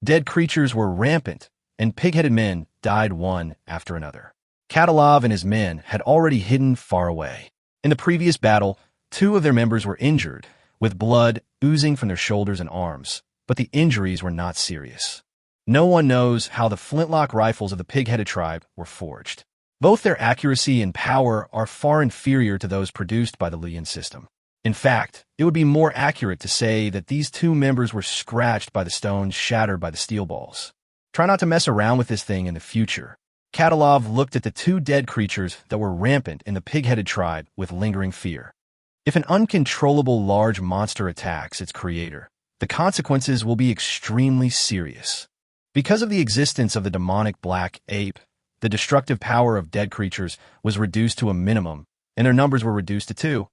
Dead creatures were rampant, and pig-headed men died one after another. Katalov and his men had already hidden far away. In the previous battle, 2 of their members were injured, with blood oozing from their shoulders and arms, but the injuries were not serious. No one knows how the flintlock rifles of the pig-headed tribe were forged. Both their accuracy and power are far inferior to those produced by the Lian system. In fact, it would be more accurate to say that these 2 members were scratched by the stones shattered by the steel balls. Try not to mess around with this thing in the future. Katalov looked at the 2 dead creatures that were rampant in the pig-headed tribe with lingering fear. If an uncontrollable large monster attacks its creator, the consequences will be extremely serious. Because of the existence of the demonic black ape, the destructive power of dead creatures was reduced to a minimum, and their numbers were reduced to 2.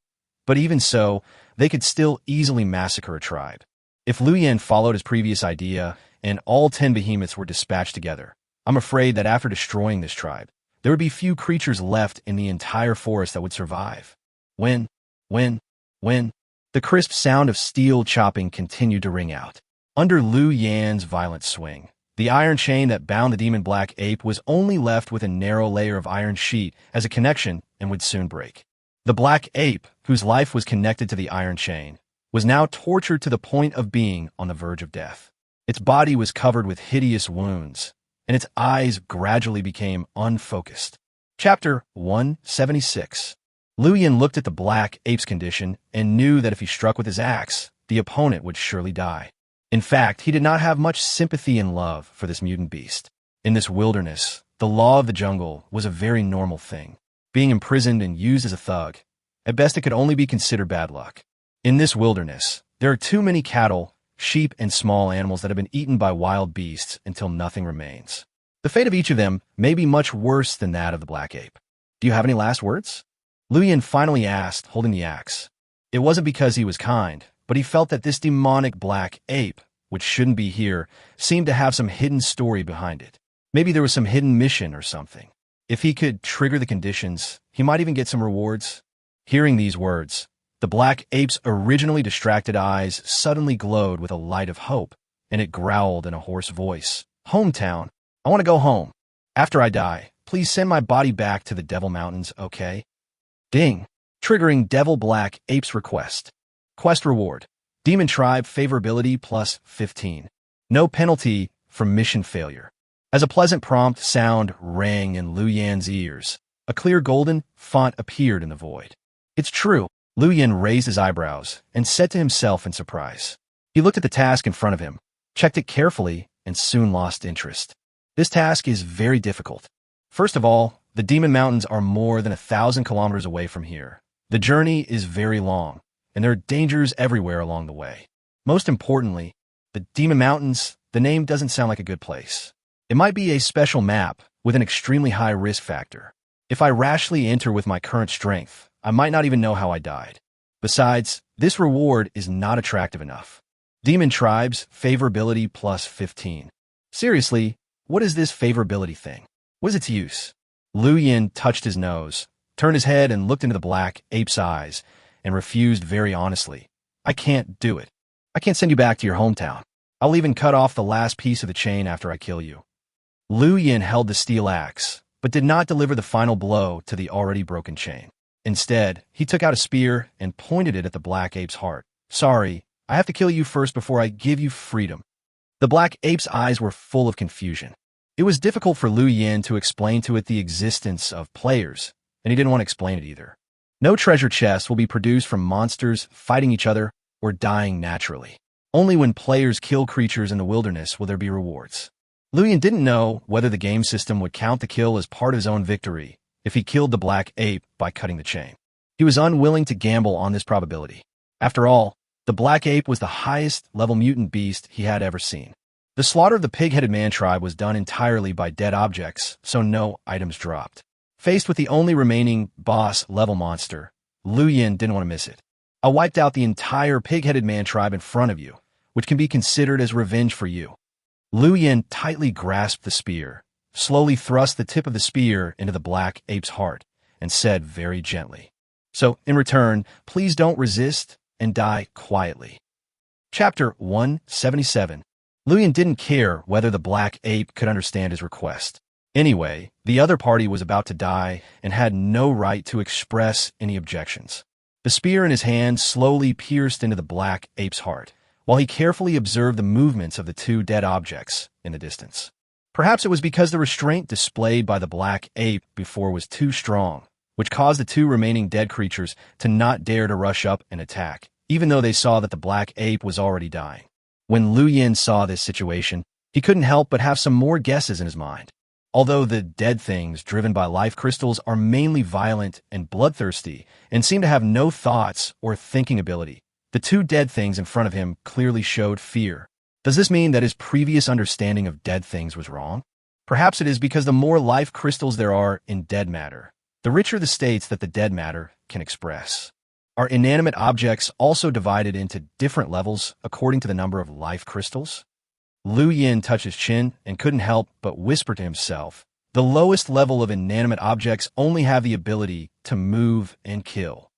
But even so, they could still easily massacre a tribe. If Liu Yan followed his previous idea and all 10 behemoths were dispatched together, I'm afraid that after destroying this tribe, there would be few creatures left in the entire forest that would survive. When, the crisp sound of steel chopping continued to ring out. Under Liu Yan's violent swing, the iron chain that bound the demon black ape was only left with a narrow layer of iron sheet as a connection and would soon break. The black ape, whose life was connected to the iron chain, was now tortured to the point of being on the verge of death. Its body was covered with hideous wounds, and its eyes gradually became unfocused. Chapter 176. Liu Yan looked at the black ape's condition and knew that if he struck with his axe, the opponent would surely die. In fact, he did not have much sympathy and love for this mutant beast. In this wilderness, the law of the jungle was a very normal thing. Being imprisoned and used as a thug, at best it could only be considered bad luck. In this wilderness, there are too many cattle, sheep, and small animals that have been eaten by wild beasts until nothing remains. The fate of each of them may be much worse than that of the black ape. Do you have any last words? Liu Yan finally asked, holding the axe. It wasn't because he was kind, but he felt that this demonic black ape, which shouldn't be here, seemed to have some hidden story behind it. Maybe there was some hidden mission or something. If he could trigger the conditions, he might even get some rewards. Hearing these words, the black ape's originally distracted eyes suddenly glowed with a light of hope, and it growled in a hoarse voice. Hometown, I want to go home. After I die, please send my body back to the Devil Mountains, okay? Ding! Triggering Devil Black Ape's request. Quest reward. Demon Tribe favorability plus 15. No penalty for mission failure. As a pleasant prompt sound rang in Liu Yan's ears, a clear golden font appeared in the void. It's true. Liu Yan raised his eyebrows and said to himself in surprise. He looked at the task in front of him, checked it carefully, and soon lost interest. This task is very difficult. First of all, the Demon Mountains are more than 1,000 kilometers away from here. The journey is very long, and there are dangers everywhere along the way. Most importantly, the Demon Mountains, the name doesn't sound like a good place. It might be a special map with an extremely high risk factor. If I rashly enter with my current strength, I might not even know how I died. Besides, This reward is not attractive enough. Demon tribes, favorability plus 15. Seriously, what is this favorability thing? What is its use? Lu Yin touched his nose, turned his head and looked into the black ape's eyes, and refused very honestly. I can't do it. I can't send you back to your hometown. I'll even cut off the last piece of the chain after I kill you. Lu Yin held the steel axe, but did not deliver the final blow to the already broken chain. Instead, he took out a spear and pointed it at the black ape's heart. Sorry, I have to kill you first before I give you freedom. The black ape's eyes were full of confusion. It was difficult for Lu Yin to explain to it the existence of players, and he didn't want to explain it either. No treasure chests will be produced from monsters fighting each other or dying naturally. Only when players kill creatures in the wilderness will there be rewards. Lu Yin didn't know whether the game system would count the kill as part of his own victory if he killed the black ape by cutting the chain. He was unwilling to gamble on this probability. After all, the black ape was the highest level mutant beast he had ever seen. The slaughter of the pig-headed man tribe was done entirely by dead objects, so no items dropped. Faced with the only remaining boss-level monster, Lu Yin didn't want to miss it. I wiped out the entire pig-headed man tribe in front of you, which can be considered as revenge for you. Lu Yin tightly grasped the spear, slowly thrust the tip of the spear into the black ape's heart, and said very gently, "So, in return, please don't resist and die quietly." Chapter 177. Lu Yin didn't care whether the black ape could understand his request. Anyway, the other party was about to die and had no right to express any objections. The spear in his hand slowly pierced into the black ape's heart, while he carefully observed the movements of the two dead objects in the distance. Perhaps it was because the restraint displayed by the black ape before was too strong, which caused the two remaining dead creatures to not dare to rush up and attack, even though they saw that the black ape was already dying. When Lu Yin saw this situation, he couldn't help but have some more guesses in his mind. Although the dead things driven by life crystals are mainly violent and bloodthirsty and seem to have no thoughts or thinking ability, the two dead things in front of him clearly showed fear. Does this mean that his previous understanding of dead things was wrong? Perhaps it is because the more life crystals there are in dead matter, the richer the states that the dead matter can express. Are inanimate objects also divided into different levels according to the number of life crystals? Lu Yin touched his chin and couldn't help but whisper to himself, the lowest level of inanimate objects only have the ability to move and kill.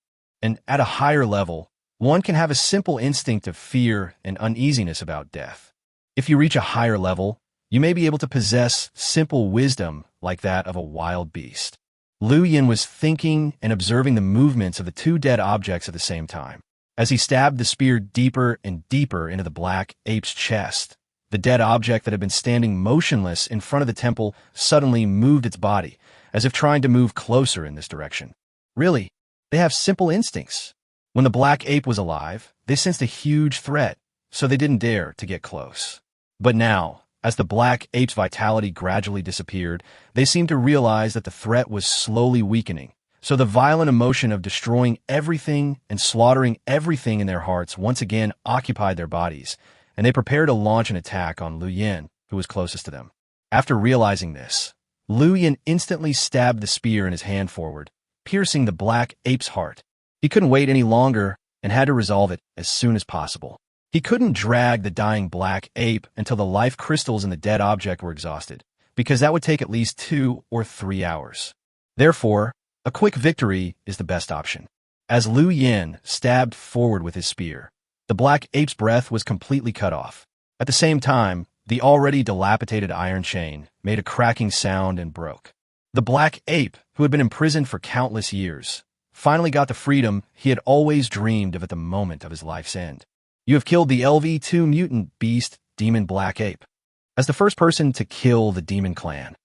And at a higher level, one can have a simple instinct of fear and uneasiness about death. If you reach a higher level, you may be able to possess simple wisdom like that of a wild beast. Lu Yin was thinking and observing the movements of the two dead objects at the same time. As he stabbed the spear deeper and deeper into the black ape's chest, the dead object that had been standing motionless in front of the temple suddenly moved its body, as if trying to move closer in this direction. Really, they have simple instincts. When the black ape was alive, they sensed a huge threat, so they didn't dare to get close. But now, as the black ape's vitality gradually disappeared, they seemed to realize that the threat was slowly weakening, so the violent emotion of destroying everything and slaughtering everything in their hearts once again occupied their bodies, and they prepared to launch an attack on Lu Yin, who was closest to them. After realizing this, Lu Yin instantly stabbed the spear in his hand forward, piercing the black ape's heart. He couldn't wait any longer and had to resolve it as soon as possible. He couldn't drag the dying black ape until the life crystals in the dead object were exhausted, because that would take at least 2 or 3 hours. Therefore, a quick victory is the best option. As Lu Yin stabbed forward with his spear, the black ape's breath was completely cut off. At the same time, the already dilapidated iron chain made a cracking sound and broke. The black ape, who had been imprisoned for countless years, finally got the freedom he had always dreamed of at the moment of his life's end. You have killed the LV2 mutant beast, Demon Black Ape. As the first person to kill the Demon Clan,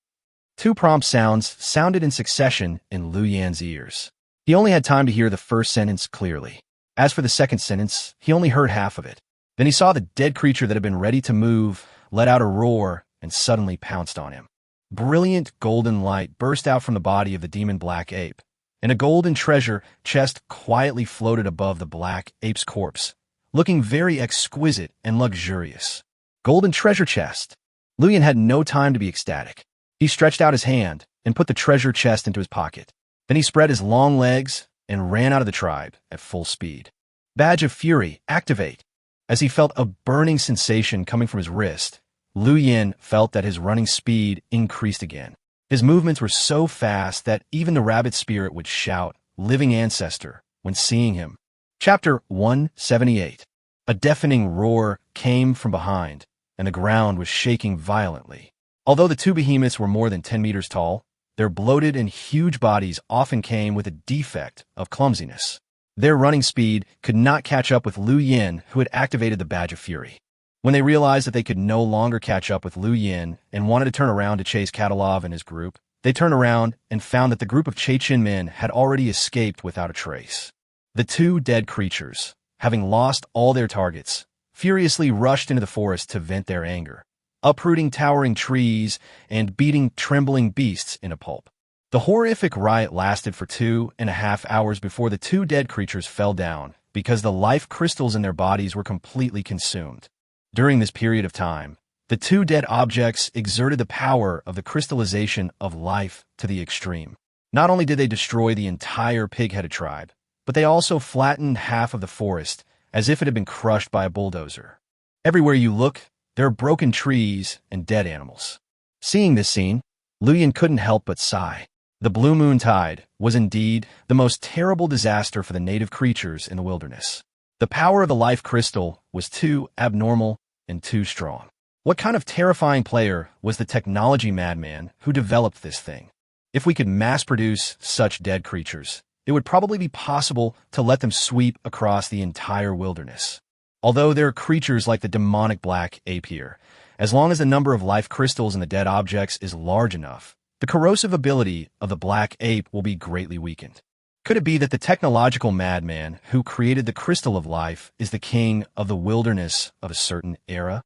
2 prompt sounds sounded in succession in Lu Yin's ears. He only had time to hear the first sentence clearly. As for the second sentence, he only heard half of it. Then he saw the dead creature that had been ready to move, let out a roar, and suddenly pounced on him. Brilliant golden light burst out from the body of the Demon Black Ape, and a golden treasure chest quietly floated above the black ape's corpse, looking very exquisite and luxurious. Golden treasure chest. Lu Yin had no time to be ecstatic. He stretched out his hand and put the treasure chest into his pocket. Then he spread his long legs and ran out of the tribe at full speed. Badge of Fury, activate. As he felt a burning sensation coming from his wrist, Liu Yin felt that his running speed increased again. His movements were so fast that even the rabbit spirit would shout, "Living Ancestor," when seeing him. Chapter 178. A deafening roar came from behind, and the ground was shaking violently. Although the two behemoths were more than 10 meters tall, their bloated and huge bodies often came with a defect of clumsiness. Their running speed could not catch up with Liu Yin, who had activated the Badge of Fury. When they realized that they could no longer catch up with Liu Yin and wanted to turn around to chase Katalov and his group, they turned around and found that the group of Chechen men had already escaped without a trace. The two dead creatures, having lost all their targets, furiously rushed into the forest to vent their anger, uprooting towering trees and beating trembling beasts into pulp. The horrific riot lasted for 2.5 hours before the two dead creatures fell down because the life crystals in their bodies were completely consumed. During this period of time, the two dead objects exerted the power of the crystallization of life to the extreme. Not only did they destroy the entire pig-headed tribe, but they also flattened half of the forest as if it had been crushed by a bulldozer. Everywhere you look, there are broken trees and dead animals. Seeing this scene, Liu Yin couldn't help but sigh. The Blue Moon Tide was indeed the most terrible disaster for the native creatures in the wilderness. The power of the life crystal was too abnormal and too strong. What kind of terrifying player was the technology madman who developed this thing? If we could mass-produce such dead creatures, it would probably be possible to let them sweep across the entire wilderness. Although there are creatures like the demonic black ape here, as long as the number of life crystals in the dead objects is large enough, the corrosive ability of the black ape will be greatly weakened. Could it be that the technological madman who created the crystal of life is the king of the wilderness of a certain era?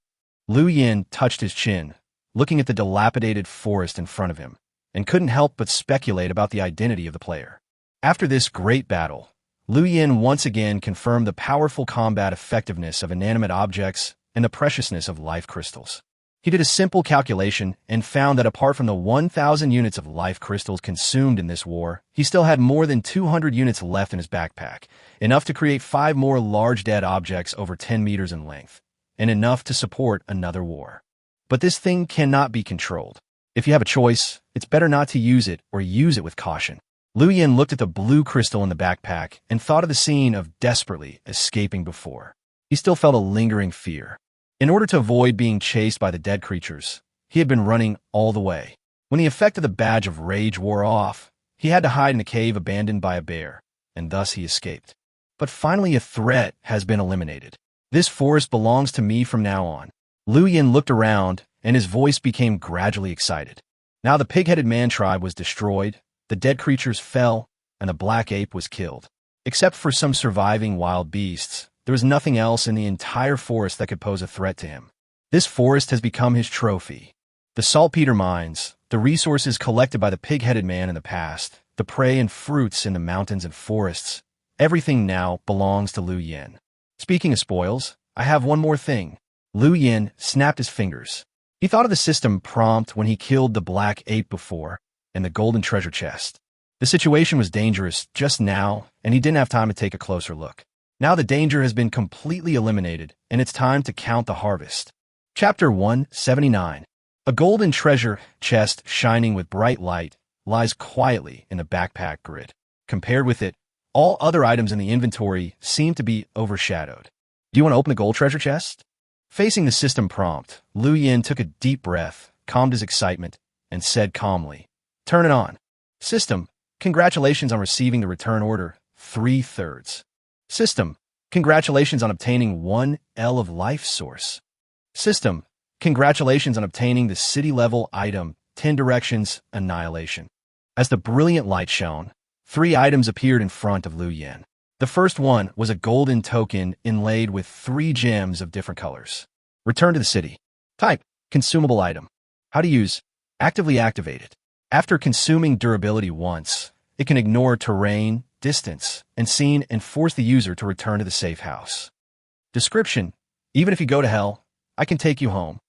Liu Yin touched his chin, looking at the dilapidated forest in front of him, and couldn't help but speculate about the identity of the player. After this great battle, Liu Yin once again confirmed the powerful combat effectiveness of inanimate objects and the preciousness of life crystals. He did a simple calculation and found that apart from the 1,000 units of life crystals consumed in this war, he still had more than 200 units left in his backpack, enough to create 5 more large dead objects over 10 meters in length, and enough to support another war. But this thing cannot be controlled. If you have a choice, it's better not to use it or use it with caution. Liu Yin looked at the blue crystal in the backpack and thought of the scene of desperately escaping before. He still felt a lingering fear. In order to avoid being chased by the dead creatures, he had been running all the way. When the effect of the Badge of Rage wore off, he had to hide in a cave abandoned by a bear, and thus he escaped. But finally a threat has been eliminated. This forest belongs to me from now on. Liu Yin looked around, and his voice became gradually excited. Now the pig-headed man tribe was destroyed, the dead creatures fell, and the black ape was killed. Except for some surviving wild beasts, there was nothing else in the entire forest that could pose a threat to him. This forest has become his trophy. The saltpeter mines, the resources collected by the pig-headed man in the past, the prey and fruits in the mountains and forests, everything now belongs to Liu Yin. Speaking of spoils, I have one more thing. Liu Yin snapped his fingers. He thought of the system prompt when he killed the black ape before, and the golden treasure chest. The situation was dangerous just now, and he didn't have time to take a closer look. Now the danger has been completely eliminated, and it's time to count the harvest. Chapter 179. A golden treasure chest shining with bright light lies quietly in the backpack grid. Compared with it, all other items in the inventory seem to be overshadowed. Do you want to open the gold treasure chest? Facing the system prompt, Liu Yin took a deep breath, calmed his excitement, and said calmly, "Turn it on." System, congratulations on receiving the return order, 3/3. System, congratulations on obtaining 1 L of life source. System, congratulations on obtaining the city-level item, 10 Directions, Annihilation. As the brilliant light shone, 3 items appeared in front of Liu Yin. The first one was a golden token inlaid with 3 gems of different colors. Return to the city. Type, consumable item. How to use, actively activated. After consuming durability once, it can ignore terrain, distance, and scene and force the user to return to the safe house. Description, even if you go to hell, I can take you home.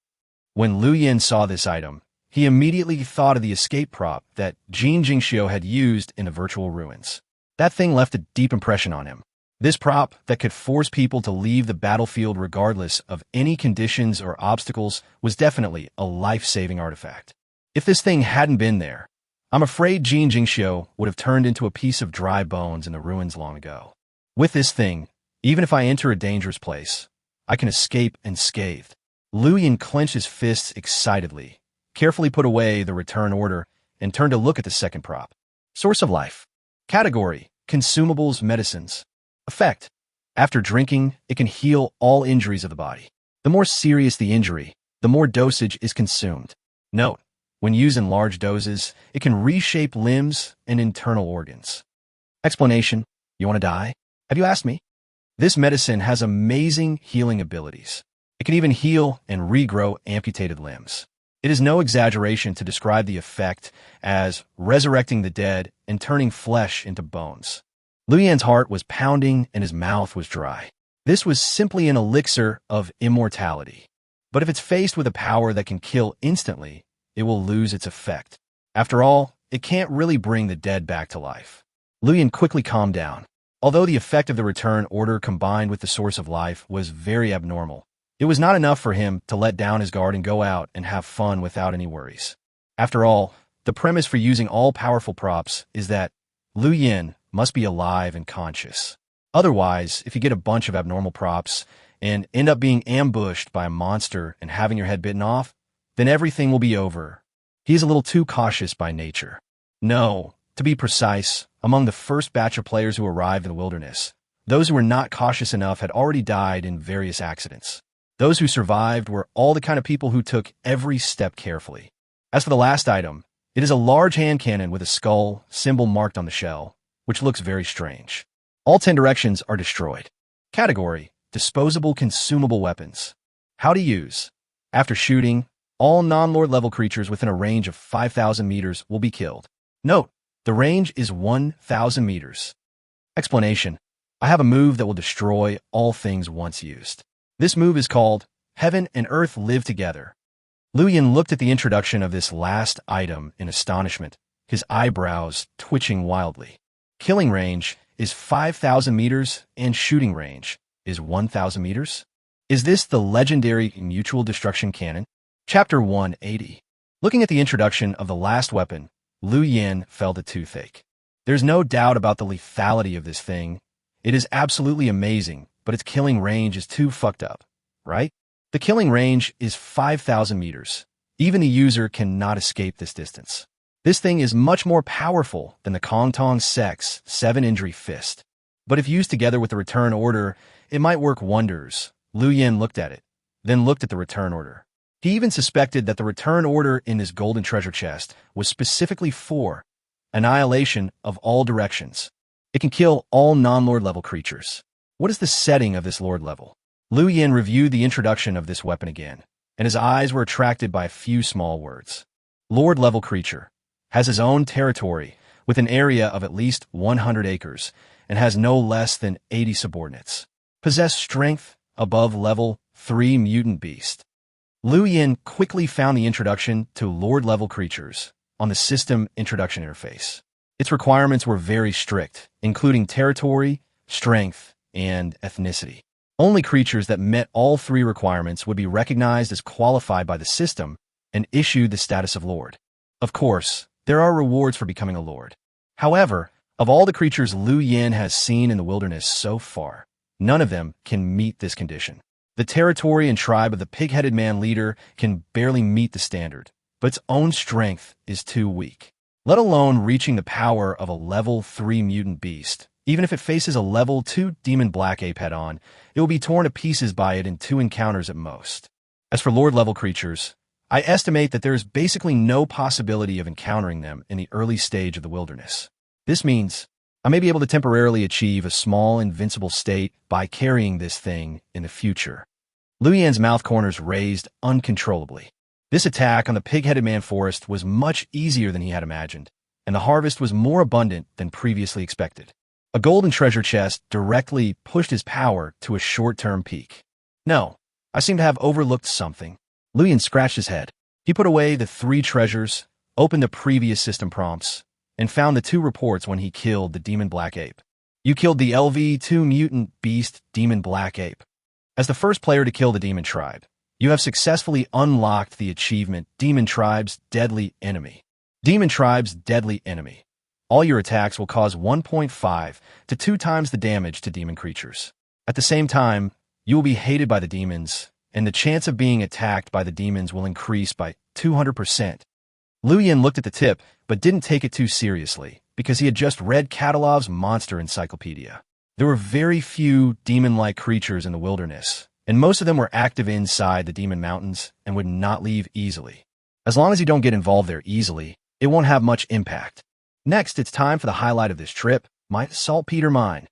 When Liu Yin saw this item, he immediately thought of the escape prop that Jin Jingxiu had used in the virtual ruins. That thing left a deep impression on him. This prop that could force people to leave the battlefield regardless of any conditions or obstacles was definitely a life-saving artifact. If this thing hadn't been there, I'm afraid Jin Jingxiu would have turned into a piece of dry bones in the ruins long ago. With this thing, even if I enter a dangerous place, I can escape unscathed. Liu Yin clenched his fists excitedly, carefully put away the return order, and turned to look at the second prop. Source of life. Category: consumables, medicines. Effect: after drinking, it can heal all injuries of the body. The more serious the injury, the more dosage is consumed. Note: when used in large doses, it can reshape limbs and internal organs. Explanation: you want to die? Have you asked me? This medicine has amazing healing abilities. It can even heal and regrow amputated limbs. It is no exaggeration to describe the effect as resurrecting the dead and turning flesh into bones. Liu Yan's heart was pounding and his mouth was dry. This was simply an elixir of immortality. But if it's faced with a power that can kill instantly, it will lose its effect. After all, it can't really bring the dead back to life. Liu Yan quickly calmed down. Although the effect of the return order combined with the source of life was very abnormal, it was not enough for him to let down his guard and go out and have fun without any worries. After all, the premise for using all-powerful props is that Liu Yan must be alive and conscious. Otherwise, if you get a bunch of abnormal props and end up being ambushed by a monster and having your head bitten off, then everything will be over. He is a little too cautious by nature. No, to be precise, among the first batch of players who arrived in the wilderness, those who were not cautious enough had already died in various accidents. Those who survived were all the kind of people who took every step carefully. As for the last item, it is a large hand cannon with a skull symbol marked on the shell, which looks very strange. All 10 directions are destroyed. Category: disposable consumable weapons. How to use. After shooting, all non-lord level creatures within a range of 5,000 meters will be killed. Note: the range is 1,000 meters. Explanation: I have a move that will destroy all things once used. This move is called Heaven and Earth Live Together. Liu Yan looked at the introduction of this last item in astonishment, his eyebrows twitching wildly. Killing range is 5,000 meters and shooting range is 1,000 meters? Is this the legendary mutual destruction cannon? Chapter 180. Looking at the introduction of the last weapon, Liu Yan felt a toothache. There's no doubt about the lethality of this thing. It is absolutely amazing, but its killing range is too fucked up, right? The killing range is 5,000 meters. Even the user cannot escape this distance. This thing is much more powerful than the Kong Tong Sek's 7-injury fist. But if used together with the return order, it might work wonders. Liu Yan looked at it, then looked at the return order. He even suspected that the return order in this golden treasure chest was specifically for annihilation of all directions. It can kill all non-lord level creatures. What is the setting of this lord level? Liu Yan reviewed the introduction of this weapon again, and his eyes were attracted by a few small words. Lord level creature. Has his own territory with an area of at least 100 acres and has no less than 80 subordinates. Possess strength above level 3 mutant beast. Liu Yan quickly found the introduction to Lord-level creatures on the system introduction interface. Its requirements were very strict, including territory, strength, and ethnicity. Only creatures that met all 3 requirements would be recognized as qualified by the system and issued the status of Lord. Of course, there are rewards for becoming a Lord. However, of all the creatures Liu Yan has seen in the wilderness so far, none of them can meet this condition. The territory and tribe of the pig-headed man leader can barely meet the standard, but its own strength is too weak. Let alone reaching the power of a level 3 mutant beast. Even if it faces a level 2 demon black ape head-on, it will be torn to pieces by it in 2 encounters at most. As for Lord-level creatures, I estimate that there is basically no possibility of encountering them in the early stage of the wilderness. This means I may be able to temporarily achieve a small invincible state by carrying this thing in the future. Liu Yan's mouth corners raised uncontrollably. This attack on the pig-headed man forest was much easier than he had imagined, and the harvest was more abundant than previously expected. A golden treasure chest directly pushed his power to a short-term peak. No, I seem to have overlooked something. Liu Yan scratched his head. He put away the 3 treasures, opened the previous system prompts, and found the 2 reports when he killed the demon black ape. You killed the LV2 mutant beast demon black ape. As the first player to kill the demon tribe, you have successfully unlocked the achievement Demon Tribe's Deadly Enemy. Demon Tribe's Deadly Enemy. All your attacks will cause 1.5 to 2 times the damage to demon creatures. At the same time, you will be hated by the demons, and the chance of being attacked by the demons will increase by 200%. Liu Yin looked at the tip, but didn't take it too seriously, because he had just read Catalov's Monster Encyclopedia. There were very few demon-like creatures in the wilderness, and most of them were active inside the demon mountains and would not leave easily. As long as you don't get involved there easily, it won't have much impact. Next, it's time for the highlight of this trip, my saltpeter mine.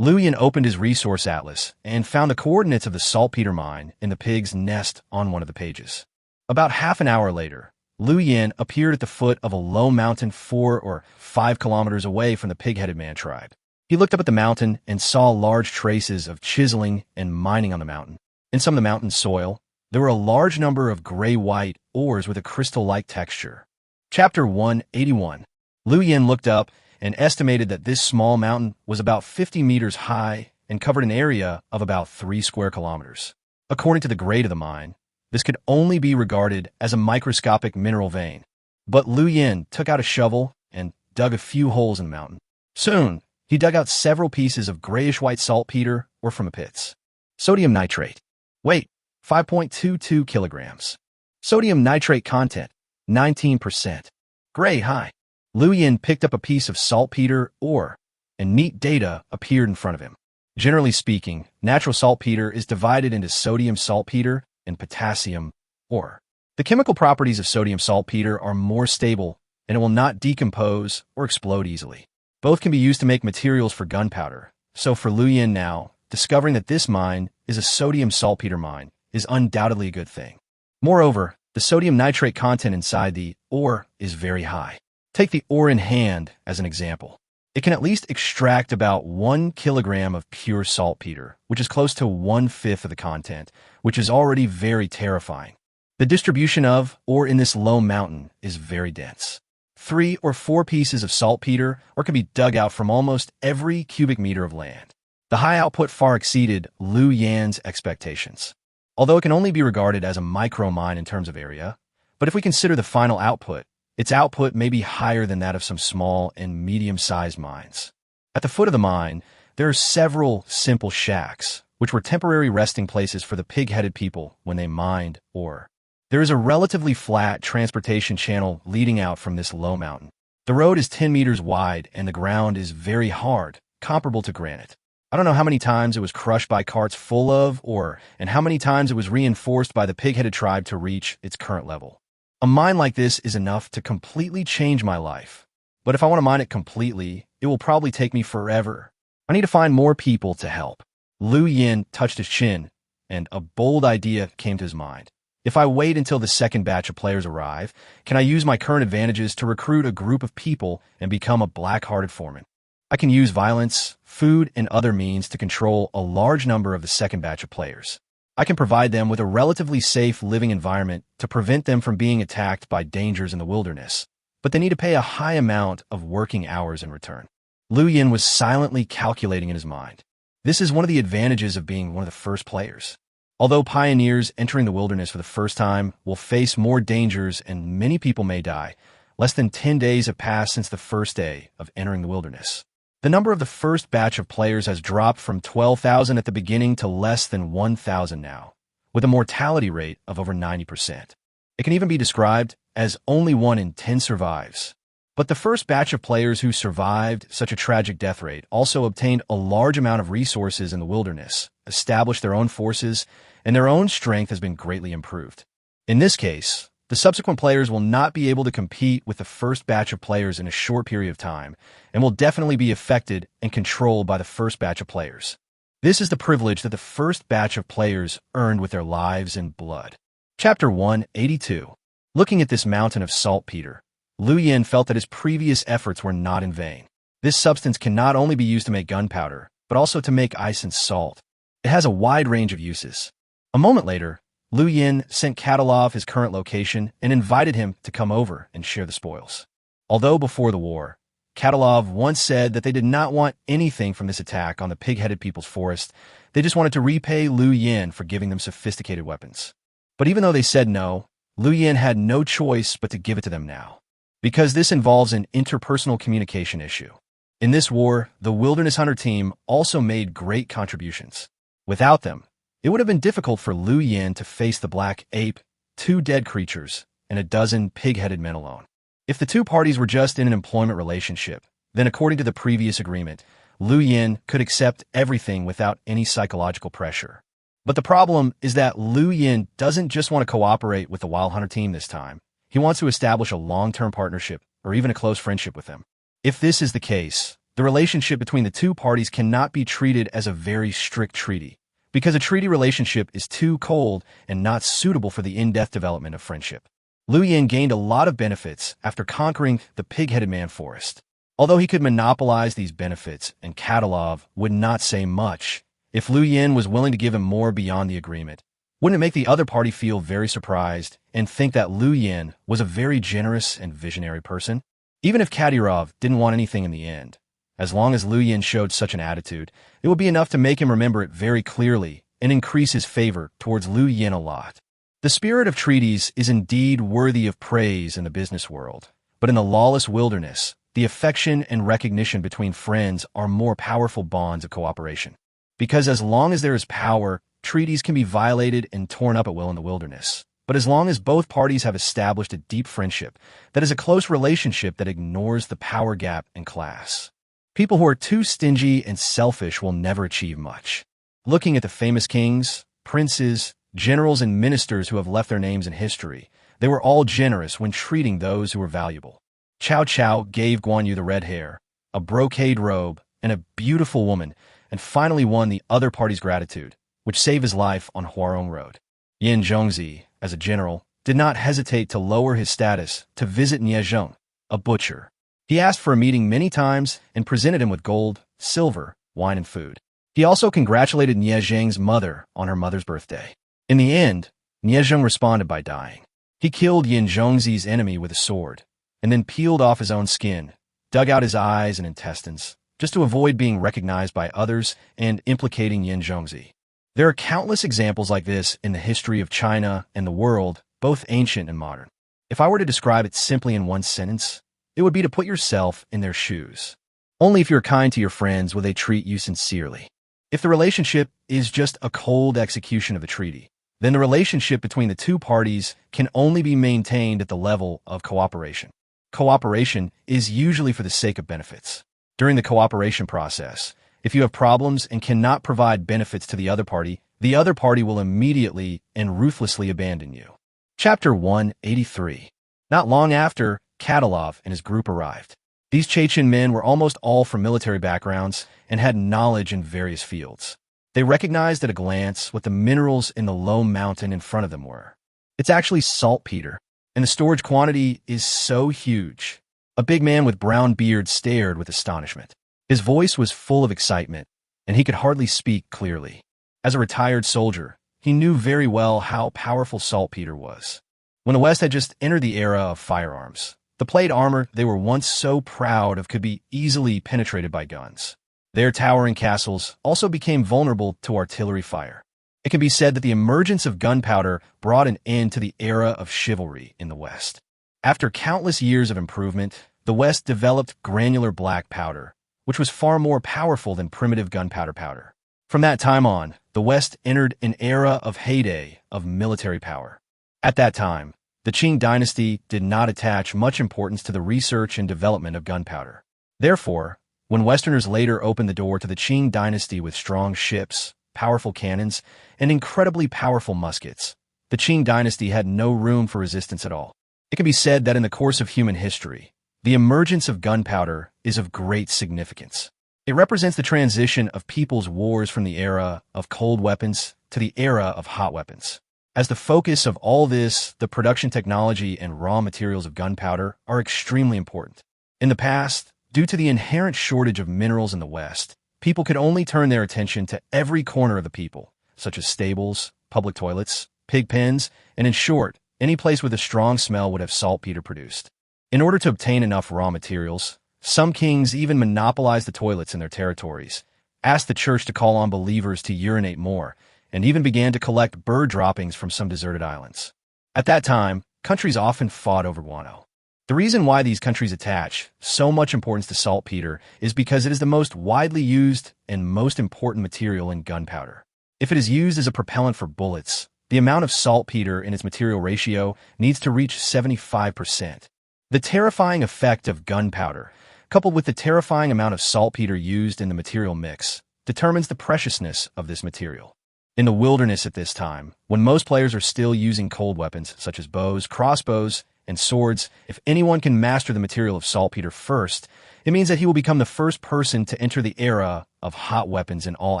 Liu Yin opened his resource atlas and found the coordinates of the saltpeter mine in the pig's nest on one of the pages. About half an hour later, Liu Yin appeared at the foot of a low mountain 4 or 5 kilometers away from the pig-headed man tribe. He looked up at the mountain and saw large traces of chiseling and mining on the mountain. In some of the mountain's soil, there were a large number of gray-white ores with a crystal-like texture. Chapter 181. Liu Yin looked up and estimated that this small mountain was about 50 meters high and covered an area of about 3 square kilometers. According to the grade of the mine, this could only be regarded as a microscopic mineral vein. But Liu Yin took out a shovel and dug a few holes in the mountain. Soon, he dug out several pieces of grayish-white saltpeter or from the pits. Sodium nitrate. Weight, 5.22 kilograms. Sodium nitrate content, 19%. Gray high. Liu Yin picked up a piece of saltpeter ore, and neat data appeared in front of him. Generally speaking, natural saltpeter is divided into sodium saltpeter and potassium ore. The chemical properties of sodium saltpeter are more stable, and it will not decompose or explode easily. Both can be used to make materials for gunpowder, so for Liu Yin now, discovering that this mine is a sodium saltpeter mine is undoubtedly a good thing. Moreover, the sodium nitrate content inside the ore is very high. Take the ore in hand as an example. It can at least extract about 1 kilogram of pure saltpeter, which is close to 1/5 of the content, which is already very terrifying. The distribution of ore in this low mountain is very dense. 3 or 4 pieces of saltpeter or can be dug out from almost every cubic meter of land. The high output far exceeded Liu Yan's expectations. Although it can only be regarded as a micro mine in terms of area, but if we consider the final output, its output may be higher than that of some small and medium-sized mines. At the foot of the mine, there are several simple shacks, which were temporary resting places for the pig-headed people when they mined ore. There is a relatively flat transportation channel leading out from this low mountain. The road is 10 meters wide and the ground is very hard, comparable to granite. I don't know how many times it was crushed by carts full of ore and how many times it was reinforced by the pig-headed tribe to reach its current level. A mine like this is enough to completely change my life. But if I want to mine it completely, it will probably take me forever. I need to find more people to help. Liu Yin touched his chin, and a bold idea came to his mind. If I wait until the second batch of players arrive, can I use my current advantages to recruit a group of people and become a black-hearted foreman? I can use violence, food, and other means to control a large number of the second batch of players. I can provide them with a relatively safe living environment to prevent them from being attacked by dangers in the wilderness, but they need to pay a high amount of working hours in return. Liu Yin was silently calculating in his mind. This is one of the advantages of being one of the first players. Although pioneers entering the wilderness for the first time will face more dangers and many people may die, less than 10 days have passed since the first day of entering the wilderness. The number of the first batch of players has dropped from 12,000 at the beginning to less than 1,000 now, with a mortality rate of over 90%. It can even be described as only 1 in 10 survives. But the first batch of players who survived such a tragic death rate also obtained a large amount of resources in the wilderness, established their own forces, and their own strength has been greatly improved. In this case, the subsequent players will not be able to compete with the first batch of players in a short period of time, and will definitely be affected and controlled by the first batch of players. This is the privilege that the first batch of players earned with their lives and blood. Chapter 182. Looking at this mountain of saltpeter, Liu Yin felt that his previous efforts were not in vain. This substance can not only be used to make gunpowder, but also to make ice and salt. It has a wide range of uses. A moment later, Liu Yin sent Catalov his current location and invited him to come over and share the spoils. Although before the war, Katalov once said that they did not want anything from this attack on the pig-headed people's forest. They just wanted to repay Liu Yin for giving them sophisticated weapons. But even though they said no, Liu Yin had no choice but to give it to them now, because this involves an interpersonal communication issue. In this war, the Wilderness Hunter team also made great contributions. Without them, it would have been difficult for Liu Yin to face the black ape, 2 dead creatures, and a dozen pig-headed men alone. If the two parties were just in an employment relationship, then according to the previous agreement, Liu Yin could accept everything without any psychological pressure. But the problem is that Liu Yin doesn't just want to cooperate with the Wild Hunter team this time. He wants to establish a long-term partnership or even a close friendship with them. If this is the case, the relationship between the two parties cannot be treated as a very strict treaty, because a treaty relationship is too cold and not suitable for the in-depth development of friendship. Liu Yin gained a lot of benefits after conquering the pig-headed man forest. Although he could monopolize these benefits and Katalov would not say much, if Liu Yin was willing to give him more beyond the agreement, wouldn't it make the other party feel very surprised and think that Liu Yin was a very generous and visionary person? Even if Kadyrov didn't want anything in the end, as long as Liu Yin showed such an attitude, it would be enough to make him remember it very clearly and increase his favor towards Liu Yin a lot. The spirit of treaties is indeed worthy of praise in the business world, but in the lawless wilderness, the affection and recognition between friends are more powerful bonds of cooperation. Because as long as there is power, treaties can be violated and torn up at will in the wilderness. But as long as both parties have established a deep friendship, that is a close relationship that ignores the power gap and class. People who are too stingy and selfish will never achieve much. Looking at the famous kings, princes, generals, and ministers who have left their names in history, they were all generous when treating those who were valuable. Cao Cao gave Guan Yu the red hair, a brocade robe, and a beautiful woman, and finally won the other party's gratitude, which saved his life on Huarong Road. Yin Zhongzi, as a general, did not hesitate to lower his status to visit Nie Zheng, a butcher. He asked for a meeting many times and presented him with gold, silver, wine, and food. He also congratulated Nie Zheng's mother on her mother's birthday. In the end, Nie Zheng responded by dying. He killed Yin Zhongzi's enemy with a sword, and then peeled off his own skin, dug out his eyes and intestines, just to avoid being recognized by others and implicating Yin Zhongzi. There are countless examples like this in the history of China and the world, both ancient and modern. If I were to describe it simply in one sentence, it would be to put yourself in their shoes. Only if you're kind to your friends will they treat you sincerely. If the relationship is just a cold execution of the treaty, then the relationship between the two parties can only be maintained at the level of cooperation. Cooperation is usually for the sake of benefits. During the cooperation process, if you have problems and cannot provide benefits to the other party will immediately and ruthlessly abandon you. Chapter 183. Not long after, Katalov and his group arrived. These Chechen men were almost all from military backgrounds and had knowledge in various fields. They recognized at a glance what the minerals in the low mountain in front of them were. It's actually saltpeter, and the storage quantity is so huge. A big man with brown beard stared with astonishment. His voice was full of excitement, and he could hardly speak clearly. As a retired soldier, he knew very well how powerful saltpeter was. When the West had just entered the era of firearms, the plate armor they were once so proud of could be easily penetrated by guns. Their towering castles also became vulnerable to artillery fire. It can be said that the emergence of gunpowder brought an end to the era of chivalry in the West. After countless years of improvement, the West developed granular black powder, which was far more powerful than primitive gunpowder powder. From that time on, the West entered an era of heyday of military power. At that time, the Qing dynasty did not attach much importance to the research and development of gunpowder. Therefore, when Westerners later opened the door to the Qing dynasty with strong ships, powerful cannons, and incredibly powerful muskets, the Qing dynasty had no room for resistance at all. It can be said that in the course of human history, the emergence of gunpowder is of great significance. It represents the transition of people's wars from the era of cold weapons to the era of hot weapons. As the focus of all this, the production technology and raw materials of gunpowder are extremely important. In the past, due to the inherent shortage of minerals in the West, people could only turn their attention to every corner of the people, such as stables, public toilets, pig pens, and in short, any place with a strong smell would have saltpeter produced. In order to obtain enough raw materials, Some kings even monopolized the toilets in their territories, asked the church to call on believers to urinate more, and even began to collect bird droppings from some deserted islands. At that time, countries often fought over guano. The reason why these countries attach so much importance to saltpeter is because it is the most widely used and most important material in gunpowder. If it is used as a propellant for bullets, the amount of saltpeter in its material ratio needs to reach 75%. The terrifying effect of gunpowder, coupled with the terrifying amount of saltpeter used in the material mix, determines the preciousness of this material. In the wilderness at this time, when most players are still using cold weapons such as bows, crossbows, and swords, if anyone can master the material of saltpeter first, it means that he will become the first person to enter the era of hot weapons in all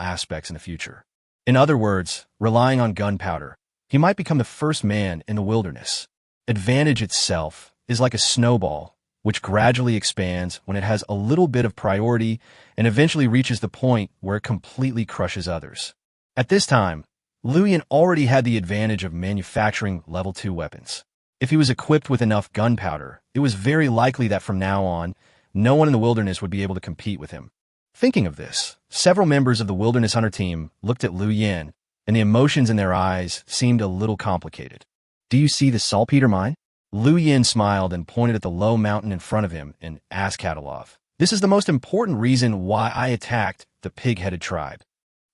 aspects in the future. In other words, relying on gunpowder, he might become the first man in the wilderness. Advantage itself is like a snowball, which gradually expands when it has a little bit of priority and eventually reaches the point where it completely crushes others. At this time, Liu Yan already had the advantage of manufacturing level 2 weapons. If he was equipped with enough gunpowder, it was very likely that from now on, no one in the wilderness would be able to compete with him. Thinking of this, several members of the Wilderness Hunter team looked at Liu Yan, and the emotions in their eyes seemed a little complicated. "Do you see the saltpeter mine?" Liu Yan smiled and pointed at the low mountain in front of him and asked Katalov, "This is the most important reason why I attacked the pig-headed tribe."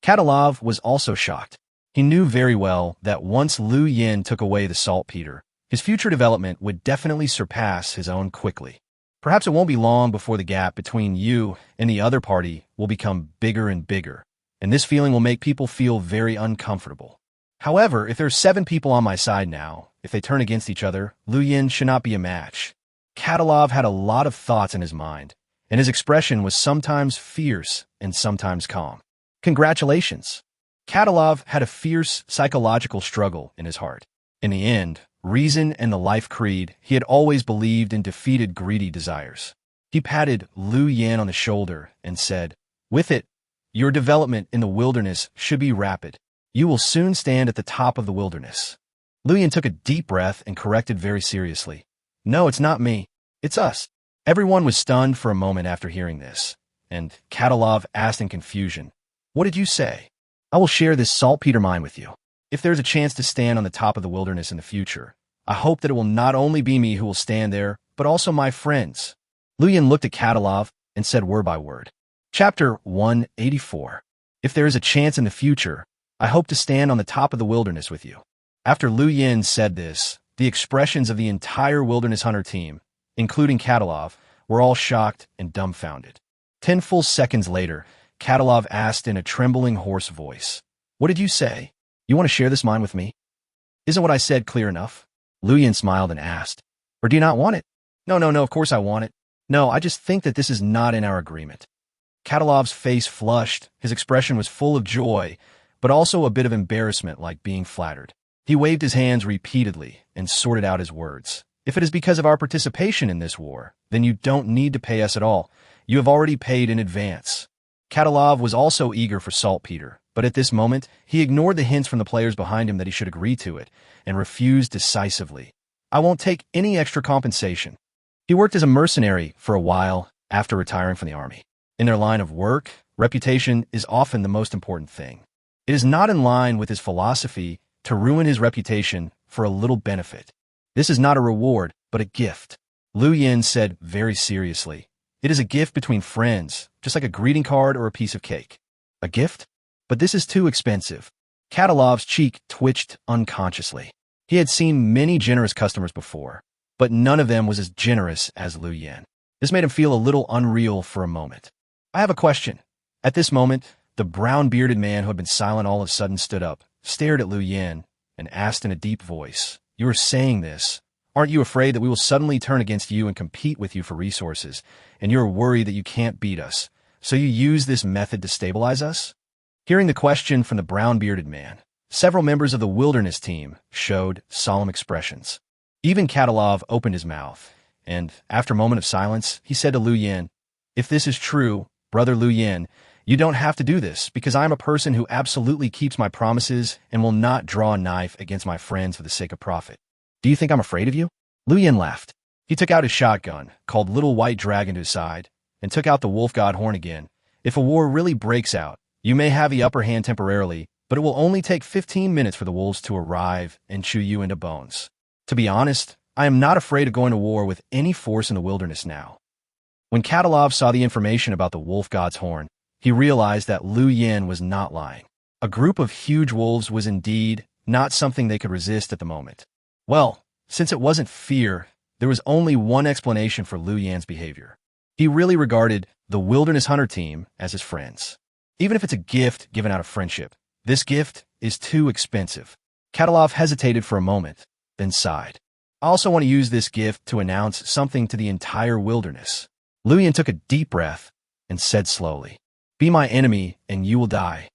Katalov was also shocked. He knew very well that once Liu Yan took away the saltpeter, his future development would definitely surpass his own quickly. Perhaps it won't be long before the gap between you and the other party will become bigger and bigger, and this feeling will make people feel very uncomfortable. However, if there's 7 people on my side now, if they turn against each other, Liu Yan should not be a match. Katalov had a lot of thoughts in his mind, and his expression was sometimes fierce and sometimes calm. Congratulations. Katalov had a fierce psychological struggle in his heart. In the end, reason and the life creed he had always believed in defeated greedy desires. He patted Liu Yan on the shoulder and said, "With it, your development in the wilderness should be rapid. You will soon stand at the top of the wilderness." Liu Yan took a deep breath and corrected very seriously, "No, it's not me. It's us." Everyone was stunned for a moment after hearing this, and Katalov asked in confusion, "What did you say?" "I will share this saltpeter mine with you. If there's a chance to stand on the top of the wilderness in the future, I hope that it will not only be me who will stand there, but also my friends." Liu Yan looked at Katalov and said word by word. Chapter 184. If there is a chance in the future, I hope to stand on the top of the wilderness with you. After Liu Yan said this, the expressions of the entire Wilderness Hunter team, including Katalov, were all shocked and dumbfounded. 10 full seconds later, Katalov asked in a trembling, hoarse voice, "What did you say? You want to share this mine with me? Isn't what I said clear enough?" Liu Yan smiled and asked, "Or do you not want it?" No, of course I want it. No, I just think that this is not in our agreement." Katalov's face flushed. His expression was full of joy, but also a bit of embarrassment, like being flattered. He waved his hands repeatedly and sorted out his words. "If it is because of our participation in this war, then you don't need to pay us at all. You have already paid in advance." Katalov was also eager for saltpeter, but at this moment, he ignored the hints from the players behind him that he should agree to it, and refused decisively. "I won't take any extra compensation." He worked as a mercenary for a while after retiring from the army. In their line of work, reputation is often the most important thing. It is not in line with his philosophy to ruin his reputation for a little benefit. This is not a reward, but a gift. Liu Yan said very seriously, "It is a gift between friends, just like a greeting card or a piece of cake." "A gift? But this is too expensive." Katalov's cheek twitched unconsciously. He had seen many generous customers before, but none of them was as generous as Liu Yan. This made him feel a little unreal for a moment. "I have a question." At this moment, the brown-bearded man who had been silent all of a sudden stood up, stared at Liu Yan, and asked in a deep voice, "You are saying this. Aren't you afraid that we will suddenly turn against you and compete with you for resources, and you're worried that you can't beat us, so you use this method to stabilize us?" Hearing the question from the brown-bearded man, several members of the wilderness team showed solemn expressions. Even Katalov opened his mouth, and after a moment of silence, he said to Liu Yan, "If this is true, brother Liu Yan, you don't have to do this, because I am a person who absolutely keeps my promises and will not draw a knife against my friends for the sake of profit. Do you think I'm afraid of you?" Liu Yan laughed. He took out his shotgun, called Little White Dragon to his side, and took out the wolf god horn again. If a war really breaks out, you may have the upper hand temporarily, but it will only take 15 minutes for the wolves to arrive and chew you into bones. To be honest, I am not afraid of going to war with any force in the wilderness now. When Katalov saw the information about the wolf god's horn, he realized that Lu Yin was not lying. A group of huge wolves was indeed not something they could resist at the moment. Well, since it wasn't fear, there was only one explanation for Lu Yan's behavior. He really regarded the Wilderness Hunter team as his friends. Even if it's a gift given out of friendship, this gift is too expensive. Katalov hesitated for a moment, then sighed. I also want to use this gift to announce something to the entire wilderness. Lu Yan took a deep breath and said slowly, "Be my enemy and you will die.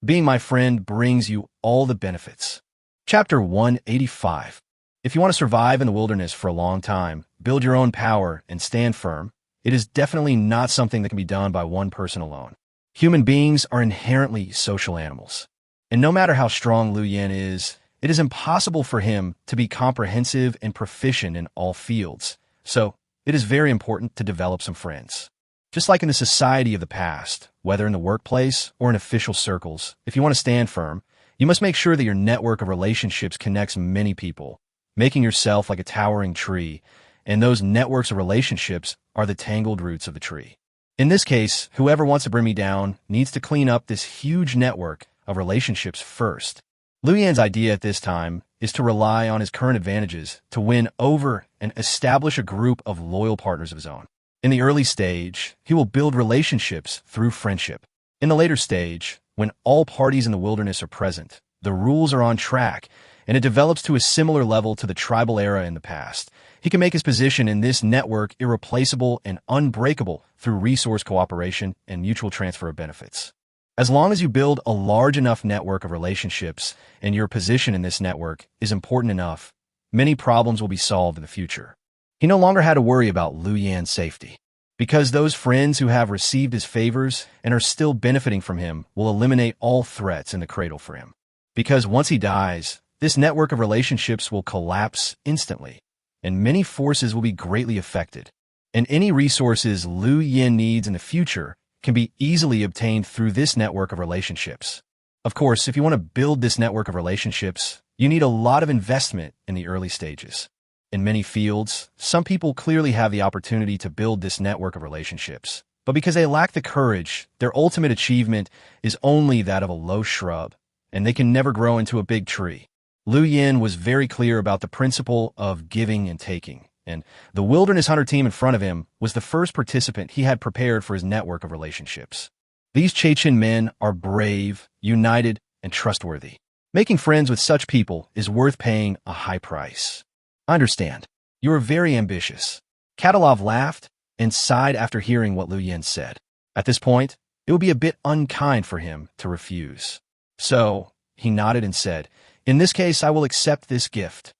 Being my friend brings you all the benefits." Chapter 185. If you want to survive in the wilderness for a long time, build your own power, and stand firm, it is definitely not something that can be done by one person alone. Human beings are inherently social animals. And no matter how strong Lu Yan is, it is impossible for him to be comprehensive and proficient in all fields. So, it is very important to develop some friends. Just like in the society of the past, whether in the workplace or in official circles, if you want to stand firm, you must make sure that your network of relationships connects many people, making yourself like a towering tree, and those networks of relationships are the tangled roots of the tree. In this case, whoever wants to bring me down needs to clean up this huge network of relationships first. Lu Yan's idea at this time is to rely on his current advantages to win over and establish a group of loyal partners of his own. In the early stage, he will build relationships through friendship. In the later stage, when all parties in the wilderness are present, the rules are on track, and it develops to a similar level to the tribal era in the past. He can make his position in this network irreplaceable and unbreakable through resource cooperation and mutual transfer of benefits. As long as you build a large enough network of relationships and your position in this network is important enough, many problems will be solved in the future. He no longer had to worry about Lu Yan's safety, because those friends who have received his favors and are still benefiting from him will eliminate all threats in the cradle for him. Because once he dies, this network of relationships will collapse instantly, and many forces will be greatly affected. And any resources Lu Yan needs in the future can be easily obtained through this network of relationships. Of course, if you want to build this network of relationships, you need a lot of investment in the early stages. In many fields, some people clearly have the opportunity to build this network of relationships, but because they lack the courage, their ultimate achievement is only that of a low shrub, and they can never grow into a big tree. Lu Yan was very clear about the principle of giving and taking, and the Wilderness Hunter team in front of him was the first participant he had prepared for his network of relationships. These Chechen men are brave, united, and trustworthy. Making friends with such people is worth paying a high price. I understand. You are very ambitious. Katalov laughed and sighed after hearing what Lu Yan said. At this point, it would be a bit unkind for him to refuse. So, he nodded and said, "In this case, I will accept this gift.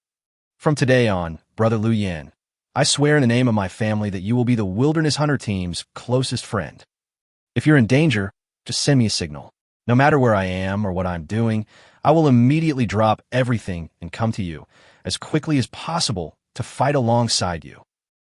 From today on, Brother Lu Yan, I swear in the name of my family that you will be the Wilderness Hunter team's closest friend. If you're in danger, just send me a signal. No matter where I am or what I'm doing, I will immediately drop everything and come to you as quickly as possible to fight alongside you."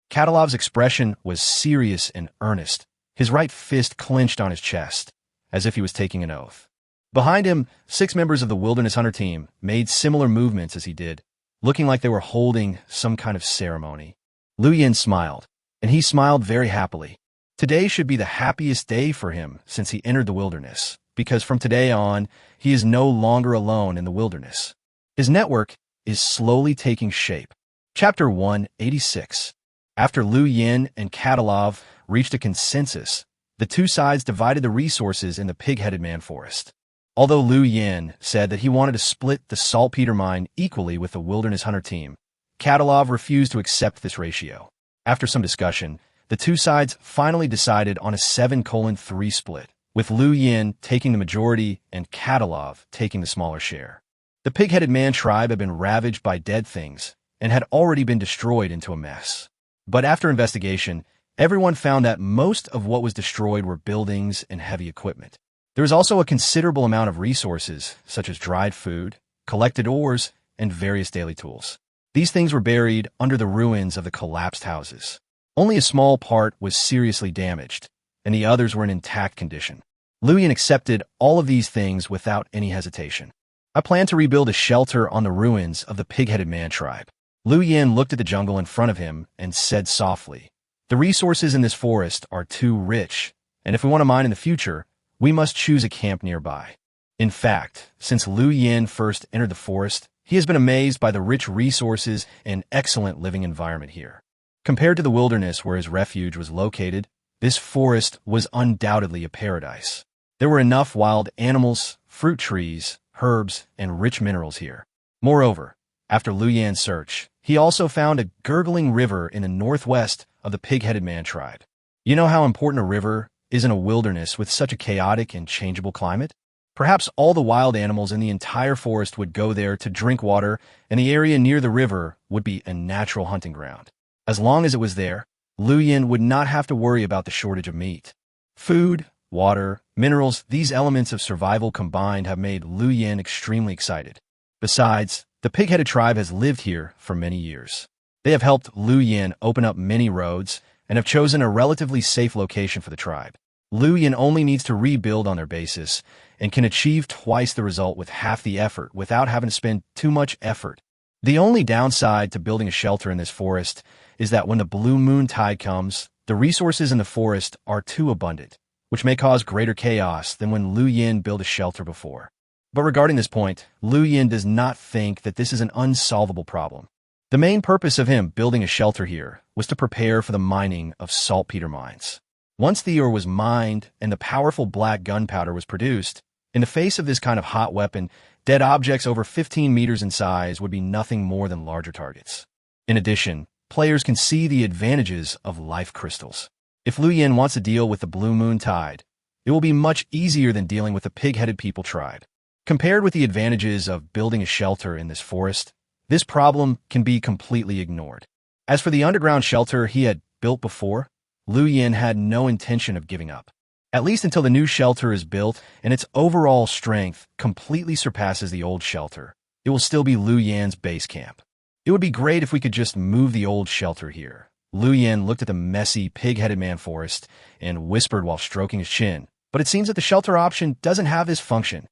Katalov's expression was serious and earnest, his right fist clenched on his chest, as if he was taking an oath. Behind him, 6 members of the Wilderness Hunter team made similar movements as he did, looking like they were holding some kind of ceremony. Lu Yan smiled, and he smiled very happily. Today should be the happiest day for him since he entered the wilderness, because from today on, he is no longer alone in the wilderness. His network is slowly taking shape. Chapter 186. After Lu Yan and Katalov reached a consensus, the two sides divided the resources in the Pig-Headed Man Forest. Although Lu Yan said that he wanted to split the saltpeter mine equally with the Wilderness Hunter team, Katalov refused to accept this ratio. After some discussion, the two sides finally decided on a 7:3 split, with Lu Yan taking the majority and Katalov taking the smaller share. The Pig-Headed Man tribe had been ravaged by dead things and had already been destroyed into a mess. But after investigation, everyone found that most of what was destroyed were buildings and heavy equipment. There was also a considerable amount of resources, such as dried food, collected ores, and various daily tools. These things were buried under the ruins of the collapsed houses. Only a small part was seriously damaged, and the others were in intact condition. Liu Yan accepted all of these things without any hesitation. I plan to rebuild a shelter on the ruins of the pig-headed man tribe. Liu Yan looked at the jungle in front of him and said softly, "The resources in this forest are too rich, and if we want to mine in the future, we must choose a camp nearby." In fact, since Liu Yan first entered the forest, he has been amazed by the rich resources and excellent living environment here. Compared to the wilderness where his refuge was located, this forest was undoubtedly a paradise. There were enough wild animals, fruit trees, herbs, and rich minerals here. Moreover, after Liu Yan's search, he also found a gurgling river in the northwest of the pig-headed man tribe. You know how important a river is in a wilderness with such a chaotic and changeable climate? Perhaps all the wild animals in the entire forest would go there to drink water, and the area near the river would be a natural hunting ground. As long as it was there, Liu Yan would not have to worry about the shortage of meat. Food, water, minerals, these elements of survival combined have made Liu Yan extremely excited. Besides, the pig-headed tribe has lived here for many years. They have helped Liu Yan open up many roads and have chosen a relatively safe location for the tribe. Liu Yan only needs to rebuild on their basis and can achieve twice the result with half the effort without having to spend too much effort. The only downside to building a shelter in this forest is that when the blue moon tide comes, the resources in the forest are too abundant, which may cause greater chaos than when Liu Yan built a shelter before. But regarding this point, Liu Yan does not think that this is an unsolvable problem. The main purpose of him building a shelter here was to prepare for the mining of saltpeter mines. Once the ore was mined and the powerful black gunpowder was produced, in the face of this kind of hot weapon, dead objects over 15 meters in size would be nothing more than larger targets. In addition, players can see the advantages of life crystals. If Liu Yan wants to deal with the blue moon tide, it will be much easier than dealing with the pig-headed people tribe. Compared with the advantages of building a shelter in this forest, this problem can be completely ignored. As for the underground shelter he had built before, Liu Yan had no intention of giving up. At least until the new shelter is built and its overall strength completely surpasses the old shelter, it will still be Liu Yan's base camp. It would be great if we could just move the old shelter here. Liu Yan looked at the messy, pig-headed man forest and whispered while stroking his chin, but it seems that the shelter option doesn't have this function.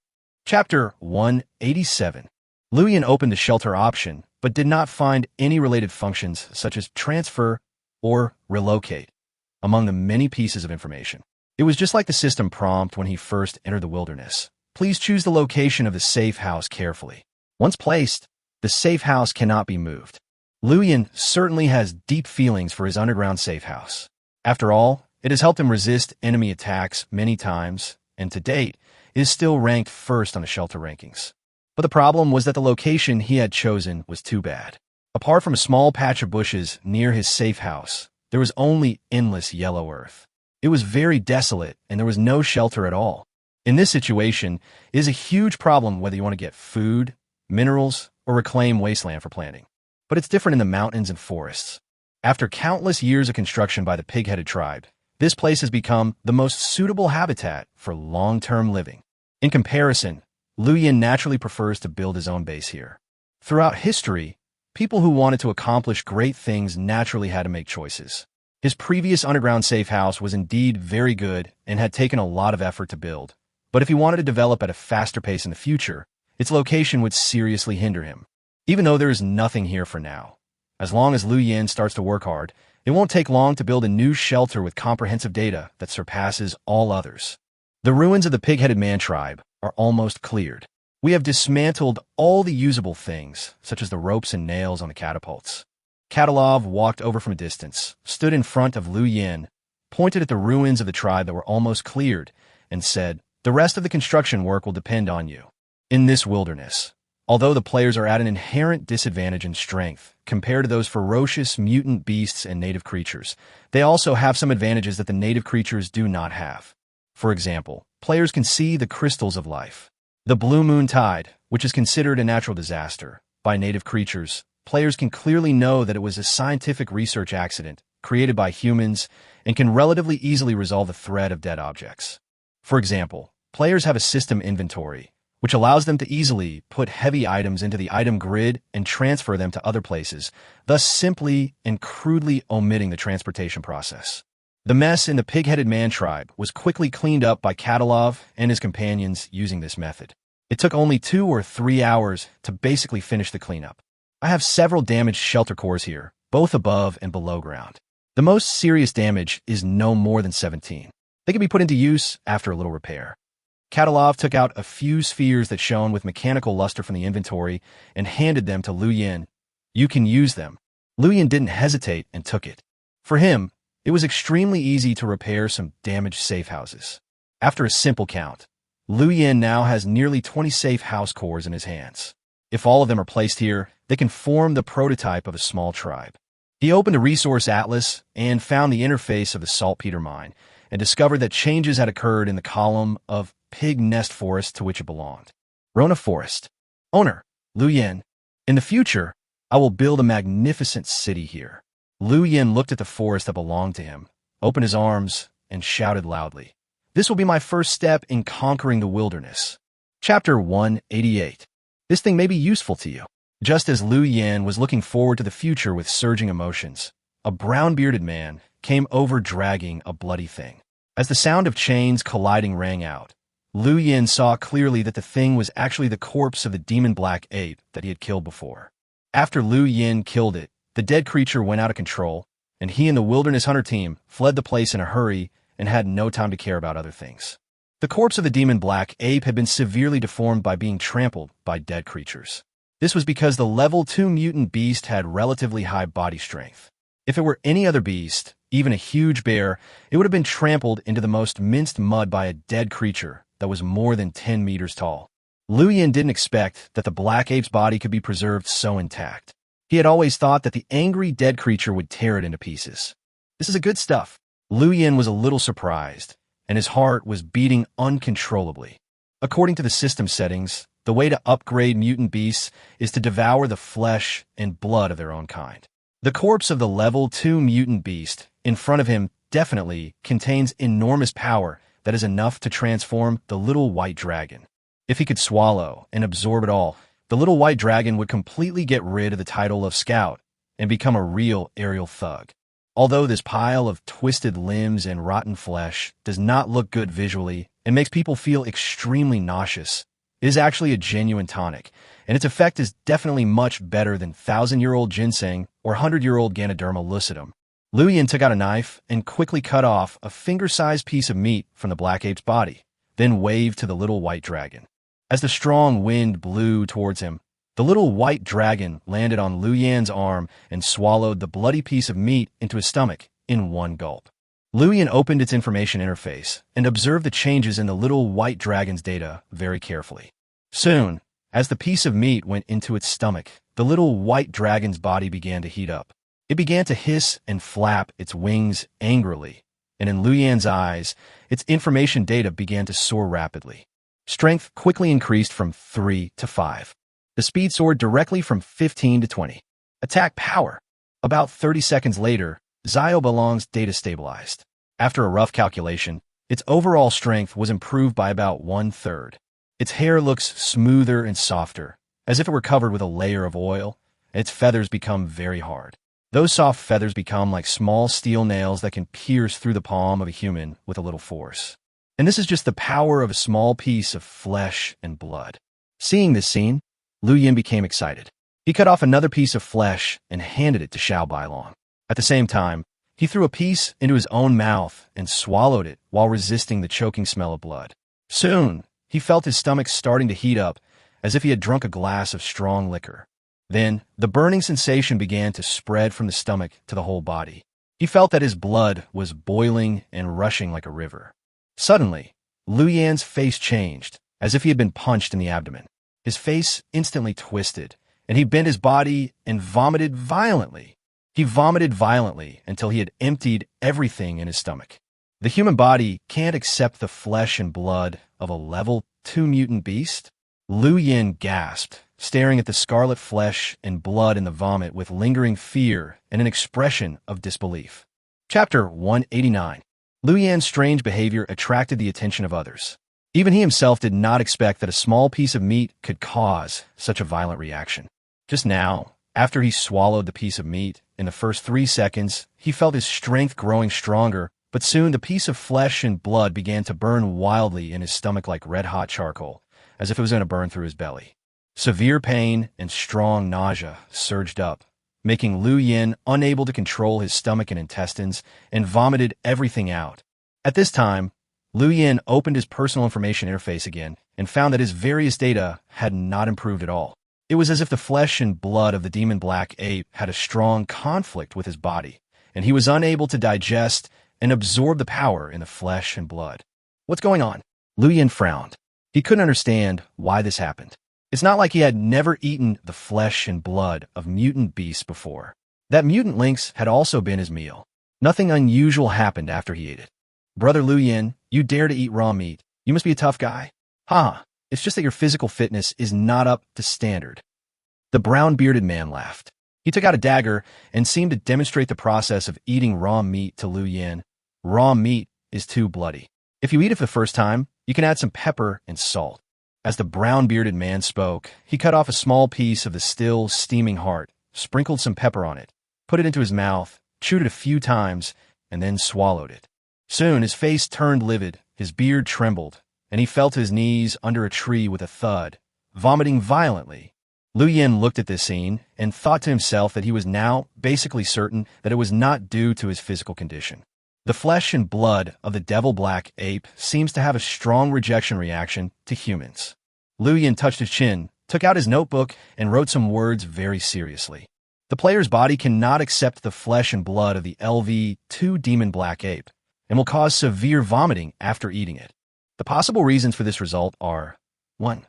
Chapter 187. Liu Yan opened the shelter option, but did not find any related functions such as transfer or relocate among the many pieces of information. It was just like the system prompt when he first entered the wilderness. Please choose the location of the safe house carefully. Once placed, the safe house cannot be moved. Liu Yan certainly has deep feelings for his underground safe house. After all, it has helped him resist enemy attacks many times, and to date, is still ranked first on the shelter rankings. But the problem was that the location he had chosen was too bad. Apart from a small patch of bushes near his safe house, there was only endless yellow earth. It was very desolate, and there was no shelter at all. In this situation, it is a huge problem whether you want to get food, minerals, or reclaim wasteland for planting. But it's different in the mountains and forests. After countless years of construction by the pig-headed tribe, this place has become the most suitable habitat for long-term living. In comparison, Liu Yan naturally prefers to build his own base here. Throughout history, people who wanted to accomplish great things naturally had to make choices. His previous underground safe house was indeed very good and had taken a lot of effort to build. But if he wanted to develop at a faster pace in the future, its location would seriously hinder him. Even though there is nothing here for now, as long as Liu Yan starts to work hard, it won't take long to build a new shelter with comprehensive data that surpasses all others. The ruins of the pig-headed man tribe are almost cleared. We have dismantled all the usable things, such as the ropes and nails on the catapults. Katalov walked over from a distance, stood in front of Liu Yan, pointed at the ruins of the tribe that were almost cleared, and said, "The rest of the construction work will depend on you." In this wilderness, although the players are at an inherent disadvantage in strength compared to those ferocious mutant beasts and native creatures, they also have some advantages that the native creatures do not have. For example, players can see the crystals of life. The blue moon tide, which is considered a natural disaster by native creatures, players can clearly know that it was a scientific research accident created by humans and can relatively easily resolve the threat of dead objects. For example, players have a system inventory, which allows them to easily put heavy items into the item grid and transfer them to other places, thus simply and crudely omitting the transportation process. The mess in the pig-headed man tribe was quickly cleaned up by Katalov and his companions using this method. It took only 2 or 3 hours to basically finish the cleanup. I have several damaged shelter cores here, both above and below ground. The most serious damage is no more than 17. They can be put into use after a little repair. Katalov took out a few spheres that shone with mechanical luster from the inventory and handed them to Lu Yin. "You can use them." Lu Yin didn't hesitate and took it. For him, it was extremely easy to repair some damaged safe houses. After a simple count, Lu Yin now has nearly 20 safe house cores in his hands. If all of them are placed here, they can form the prototype of a small tribe. He opened a resource atlas and found the interface of the saltpeter mine and discovered that changes had occurred in the column of pig nest forest to which it belonged. Rona Forest. Owner, Lu Yin. In the future, I will build a magnificent city here. Lu Yin looked at the forest that belonged to him, opened his arms, and shouted loudly, "This will be my first step in conquering the wilderness." Chapter 188. This thing may be useful to you. Just as Lu Yin was looking forward to the future with surging emotions, a brown-bearded man came over dragging a bloody thing. As the sound of chains colliding rang out, Lu Yin saw clearly that the thing was actually the corpse of the demon black ape that he had killed before. After Lu Yin killed it, the dead creature went out of control, and he and the wilderness hunter team fled the place in a hurry and had no time to care about other things. The corpse of the demon black ape had been severely deformed by being trampled by dead creatures. This was because the level 2 mutant beast had relatively high body strength. If it were any other beast, even a huge bear, it would have been trampled into the most minced mud by a dead creature that was more than 10 meters tall. Lu Yin didn't expect that the black ape's body could be preserved so intact. He had always thought that the angry dead creature would tear it into pieces. This is a good stuff. Lu Yin was a little surprised, and his heart was beating uncontrollably. According to the system settings, the way to upgrade mutant beasts is to devour the flesh and blood of their own kind. The corpse of the level 2 mutant beast in front of him definitely contains enormous power that is enough to transform the little white dragon. If he could swallow and absorb it all, the little white dragon would completely get rid of the title of scout and become a real aerial thug. Although this pile of twisted limbs and rotten flesh does not look good visually and makes people feel extremely nauseous, it is actually a genuine tonic, and its effect is definitely much better than 1,000-year-old ginseng or 100-year-old Ganoderma lucidum. Lu Yin took out a knife and quickly cut off a finger-sized piece of meat from the black ape's body, then waved to the little white dragon. As the strong wind blew towards him, the little white dragon landed on Lu Yin's arm and swallowed the bloody piece of meat into his stomach in one gulp. Lu Yin opened its information interface and observed the changes in the little white dragon's data very carefully. Soon, as the piece of meat went into its stomach, the little white dragon's body began to heat up. It began to hiss and flap its wings angrily, and in Lu Yin's eyes, its information data began to soar rapidly. Strength quickly increased from 3 to 5. The speed soared directly from 15 to 20. Attack power. About 30 seconds later, Xiaobalong's data stabilized. After a rough calculation, its overall strength was improved by about 1/3. Its hair looks smoother and softer, as if it were covered with a layer of oil, and its feathers become very hard. Those soft feathers become like small steel nails that can pierce through the palm of a human with a little force. And this is just the power of a small piece of flesh and blood. Seeing this scene, Lu Yin became excited. He cut off another piece of flesh and handed it to Xiao Bailong. At the same time, he threw a piece into his own mouth and swallowed it while resisting the choking smell of blood. Soon, he felt his stomach starting to heat up as if he had drunk a glass of strong liquor. Then, the burning sensation began to spread from the stomach to the whole body. He felt that his blood was boiling and rushing like a river. Suddenly, Lu Yin's face changed, as if he had been punched in the abdomen. His face instantly twisted, and he bent his body and vomited violently. He vomited violently until he had emptied everything in his stomach. The human body can't accept the flesh and blood of a level 2 mutant beast? Lu Yin gasped, staring at the scarlet flesh and blood in the vomit with lingering fear and an expression of disbelief. Chapter 189. Lu Yin's strange behavior attracted the attention of others. Even he himself did not expect that a small piece of meat could cause such a violent reaction. Just now, after he swallowed the piece of meat, in the first 3 seconds, he felt his strength growing stronger, but soon the piece of flesh and blood began to burn wildly in his stomach like red-hot charcoal, as if it was going to burn through his belly. Severe pain and strong nausea surged up, making Liu Yin unable to control his stomach and intestines, and vomited everything out. At this time, Liu Yin opened his personal information interface again and found that his various data had not improved at all. It was as if the flesh and blood of the demon black ape had a strong conflict with his body, and he was unable to digest and absorb the power in the flesh and blood. What's going on? Liu Yin frowned. He couldn't understand why this happened. It's not like he had never eaten the flesh and blood of mutant beasts before. That mutant lynx had also been his meal. Nothing unusual happened after he ate it. Brother Liu Yin, you dare to eat raw meat. You must be a tough guy. Ha! It's just that your physical fitness is not up to standard. The brown-bearded man laughed. He took out a dagger and seemed to demonstrate the process of eating raw meat to Liu Yin. Raw meat is too bloody. If you eat it for the first time, you can add some pepper and salt. As the brown-bearded man spoke, he cut off a small piece of the still, steaming heart, sprinkled some pepper on it, put it into his mouth, chewed it a few times, and then swallowed it. Soon his face turned livid, his beard trembled, and he fell to his knees under a tree with a thud, vomiting violently. Liu Yin looked at this scene and thought to himself that he was now basically certain that it was not due to his physical condition. The flesh and blood of the devil black ape seems to have a strong rejection reaction to humans. Liu Yin touched his chin, took out his notebook, and wrote some words very seriously. The player's body cannot accept the flesh and blood of the LV2 demon black ape, and will cause severe vomiting after eating it. The possible reasons for this result are: 1.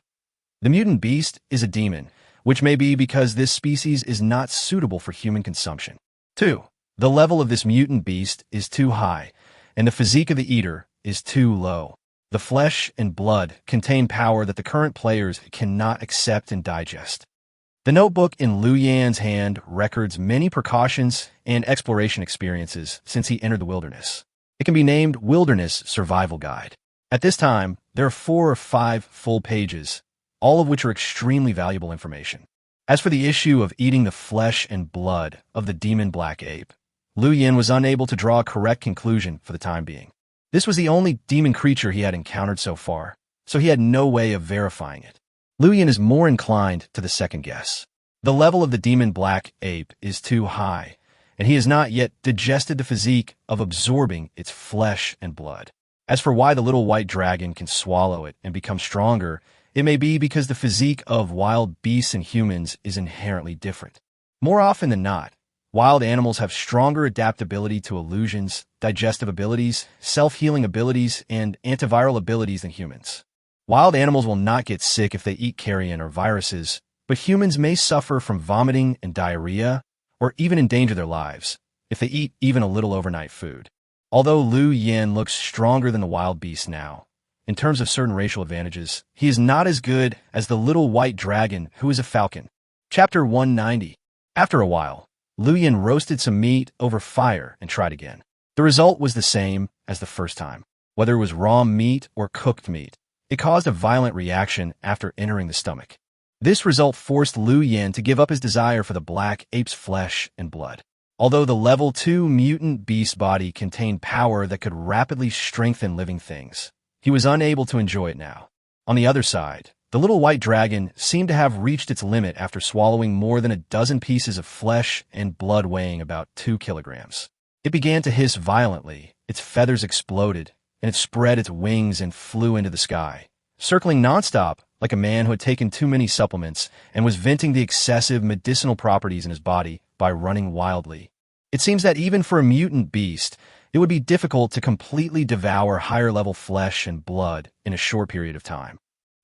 The mutant beast is a demon, which may be because this species is not suitable for human consumption. 2. The level of this mutant beast is too high, and the physique of the eater is too low. The flesh and blood contain power that the current players cannot accept and digest. The notebook in Liu Yin's hand records many precautions and exploration experiences since he entered the wilderness. It can be named Wilderness Survival Guide. At this time, there are 4 or 5 full pages, all of which are extremely valuable information. As for the issue of eating the flesh and blood of the demon black ape, Liu Yin was unable to draw a correct conclusion for the time being. This was the only demon creature he had encountered so far, so he had no way of verifying it. Liu Yin is more inclined to the second guess. The level of the demon black ape is too high, and he has not yet digested the physique of absorbing its flesh and blood. As for why the little white dragon can swallow it and become stronger, it may be because the physique of wild beasts and humans is inherently different. More often than not, wild animals have stronger adaptability to illusions, digestive abilities, self-healing abilities, and antiviral abilities than humans. Wild animals will not get sick if they eat carrion or viruses, but humans may suffer from vomiting and diarrhea, or even endanger their lives, if they eat even a little overnight food. Although Liu Yin looks stronger than the wild beast now, in terms of certain racial advantages, he is not as good as the little white dragon who is a falcon. Chapter 190. After a while, Liu Yin roasted some meat over fire and tried again. The result was the same as the first time. Whether it was raw meat or cooked meat, it caused a violent reaction after entering the stomach. This result forced Liu Yin to give up his desire for the black ape's flesh and blood. Although the level 2 mutant beast body contained power that could rapidly strengthen living things, he was unable to enjoy it now. On the other side, the little white dragon seemed to have reached its limit after swallowing more than a dozen pieces of flesh and blood weighing about 2 kilograms. It began to hiss violently, its feathers exploded, and it spread its wings and flew into the sky, circling nonstop like a man who had taken too many supplements and was venting the excessive medicinal properties in his body by running wildly. It seems that even for a mutant beast, it would be difficult to completely devour higher-level flesh and blood in a short period of time.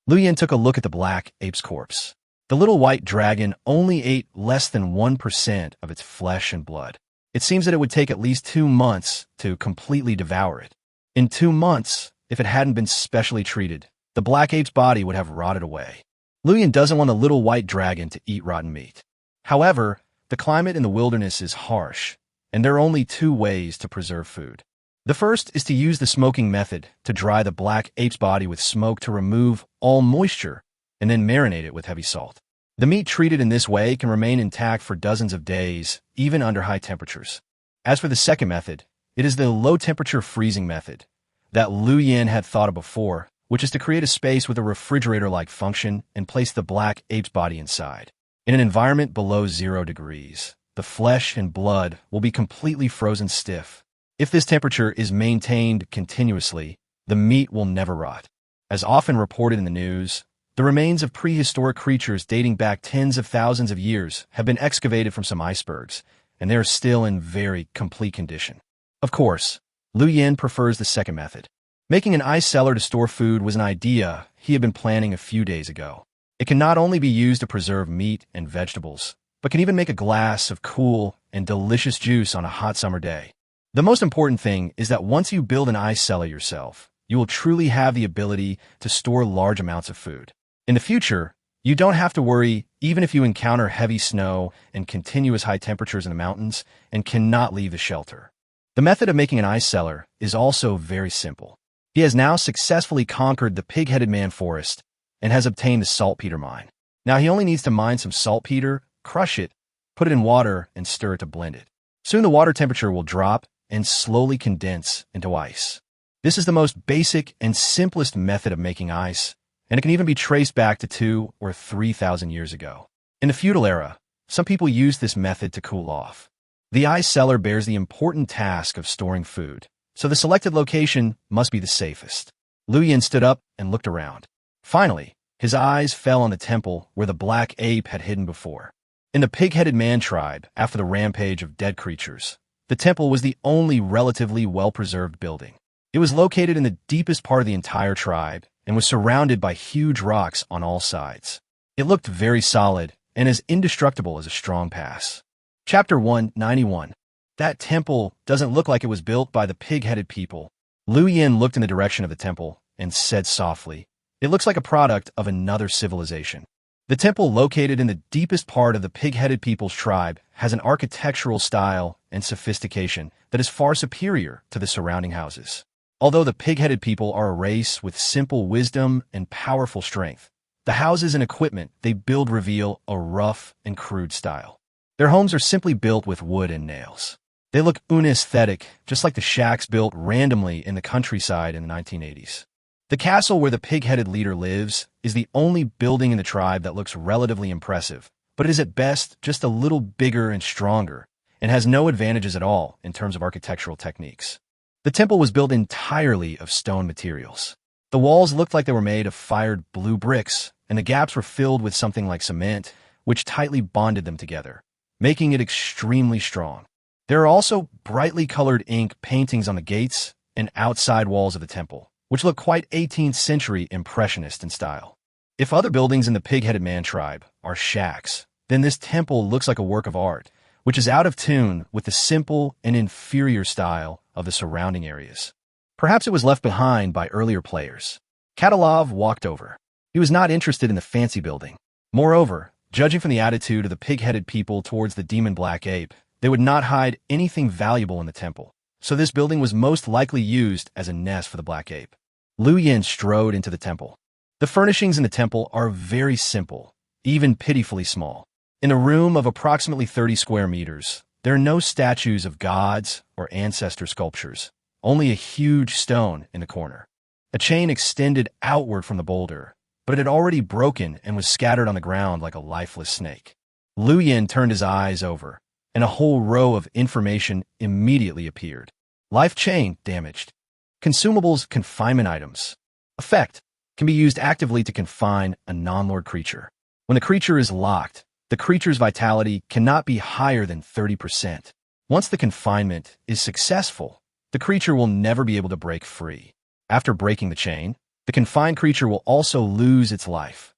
Liu Yin took a look at the black ape's corpse. The little white dragon only ate less than 1% of its flesh and blood. It seems that it would take at least 2 months to completely devour it. In 2 months, if it hadn't been specially treated, the black ape's body would have rotted away. Liu Yin doesn't want a little white dragon to eat rotten meat. However, the climate in the wilderness is harsh, and there are only 2 ways to preserve food. The first is to use the smoking method to dry the black ape's body with smoke to remove all moisture and then marinate it with heavy salt. The meat treated in this way can remain intact for dozens of days, even under high temperatures. As for the second method, it is the low-temperature freezing method that Liu Yin had thought of before, which is to create a space with a refrigerator-like function and place the black ape's body inside. In an environment below 0 degrees, the flesh and blood will be completely frozen stiff. If this temperature is maintained continuously, the meat will never rot. As often reported in the news, the remains of prehistoric creatures dating back tens of thousands of years have been excavated from some icebergs, and they are still in very complete condition. Of course, Liu Yin prefers the second method. Making an ice cellar to store food was an idea he had been planning a few days ago. It can not only be used to preserve meat and vegetables, but can even make a glass of cool and delicious juice on a hot summer day. The most important thing is that once you build an ice cellar yourself, you will truly have the ability to store large amounts of food. In the future, you don't have to worry even if you encounter heavy snow and continuous high temperatures in the mountains and cannot leave the shelter. The method of making an ice cellar is also very simple. He has now successfully conquered the pig-headed man forest and has obtained the saltpeter mine. Now he only needs to mine some saltpeter, crush it, put it in water, and stir it to blend it. Soon the water temperature will drop and slowly condense into ice. This is the most basic and simplest method of making ice, and it can even be traced back to 2,000 or 3,000 years ago. In the feudal era, some people used this method to cool off. The ice cellar bears the important task of storing food, so the selected location must be the safest. Liu Yin stood up and looked around. Finally, his eyes fell on the temple where the black ape had hidden before. In the pig-headed man tribe, after the rampage of dead creatures, the temple was the only relatively well-preserved building. It was located in the deepest part of the entire tribe and was surrounded by huge rocks on all sides. It looked very solid and as indestructible as a strong pass. Chapter 191. That temple doesn't look like it was built by the pig-headed people. Liu Yin looked in the direction of the temple and said softly, "It looks like a product of another civilization." The temple located in the deepest part of the pig-headed people's tribe has an architectural style and sophistication that is far superior to the surrounding houses. Although the pig-headed people are a race with simple wisdom and powerful strength, the houses and equipment they build reveal a rough and crude style. Their homes are simply built with wood and nails. They look unaesthetic, just like the shacks built randomly in the countryside in the 1980s. The castle where the pig-headed leader lives is the only building in the tribe that looks relatively impressive, but it is at best just a little bigger and stronger, and has no advantages at all in terms of architectural techniques. The temple was built entirely of stone materials. The walls looked like they were made of fired blue bricks, and the gaps were filled with something like cement, which tightly bonded them together, making it extremely strong. There are also brightly colored ink paintings on the gates and outside walls of the temple, which look quite 18th century impressionist in style. If other buildings in the pig-headed man tribe are shacks, then this temple looks like a work of art, which is out of tune with the simple and inferior style of the surrounding areas. Perhaps it was left behind by earlier players. Katalov walked over. He was not interested in the fancy building. Moreover, judging from the attitude of the pig-headed people towards the demon black ape, they would not hide anything valuable in the temple, so this building was most likely used as a nest for the black ape. Liu Yin strode into the temple. The furnishings in the temple are very simple, even pitifully small. In a room of approximately 30 square meters, there are no statues of gods or ancestor sculptures, only a huge stone in the corner. A chain extended outward from the boulder, but it had already broken and was scattered on the ground like a lifeless snake. Liu Yin turned his eyes over, and a whole row of information immediately appeared. Life chain damaged. Consumables confinement items. Effect can be used actively to confine a non-lord creature. When the creature is locked, the creature's vitality cannot be higher than 30%. Once the confinement is successful, the creature will never be able to break free. After breaking the chain, the confined creature will also lose its life.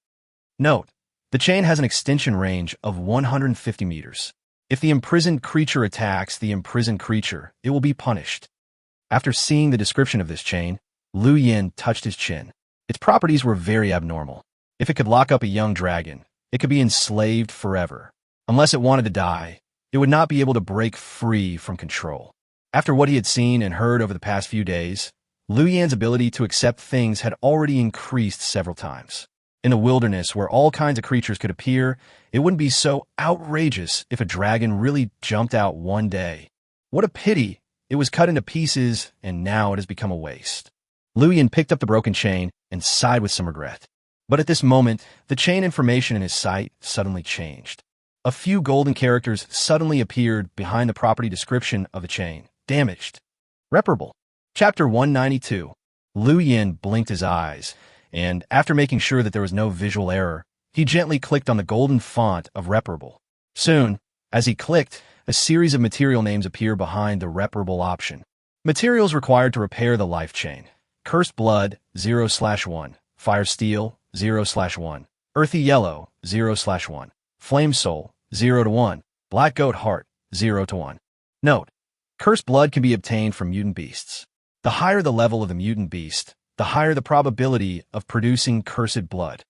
Note, the chain has an extension range of 150 meters. If the imprisoned creature attacks the imprisoned creature, it will be punished. After seeing the description of this chain, Liu Yin touched his chin. Its properties were very abnormal. If it could lock up a young dragon, it could be enslaved forever. Unless it wanted to die, it would not be able to break free from control. After what he had seen and heard over the past few days, Liu Yan's ability to accept things had already increased several times. In the wilderness, where all kinds of creatures could appear, it wouldn't be so outrageous if a dragon really jumped out one day. What a pity! It was cut into pieces, and now it has become a waste. Liu Yan picked up the broken chain and sighed with some regret. But at this moment, the chain information in his sight suddenly changed. A few golden characters suddenly appeared behind the property description of the chain. Damaged. Reparable. Chapter 192. Liu Yan blinked his eyes, and after making sure that there was no visual error, he gently clicked on the golden font of reparable. Soon, as he clicked, a series of material names appear behind the reparable option. Materials required to repair the life chain. Cursed blood, 0/1. Fire steel, 0/1. Earthy yellow, 0/1. Flame soul, 0 to 1. Black goat heart, 0 to 1. Note: cursed blood can be obtained from mutant beasts. The higher the level of the mutant beast, the higher the probability of producing cursed blood.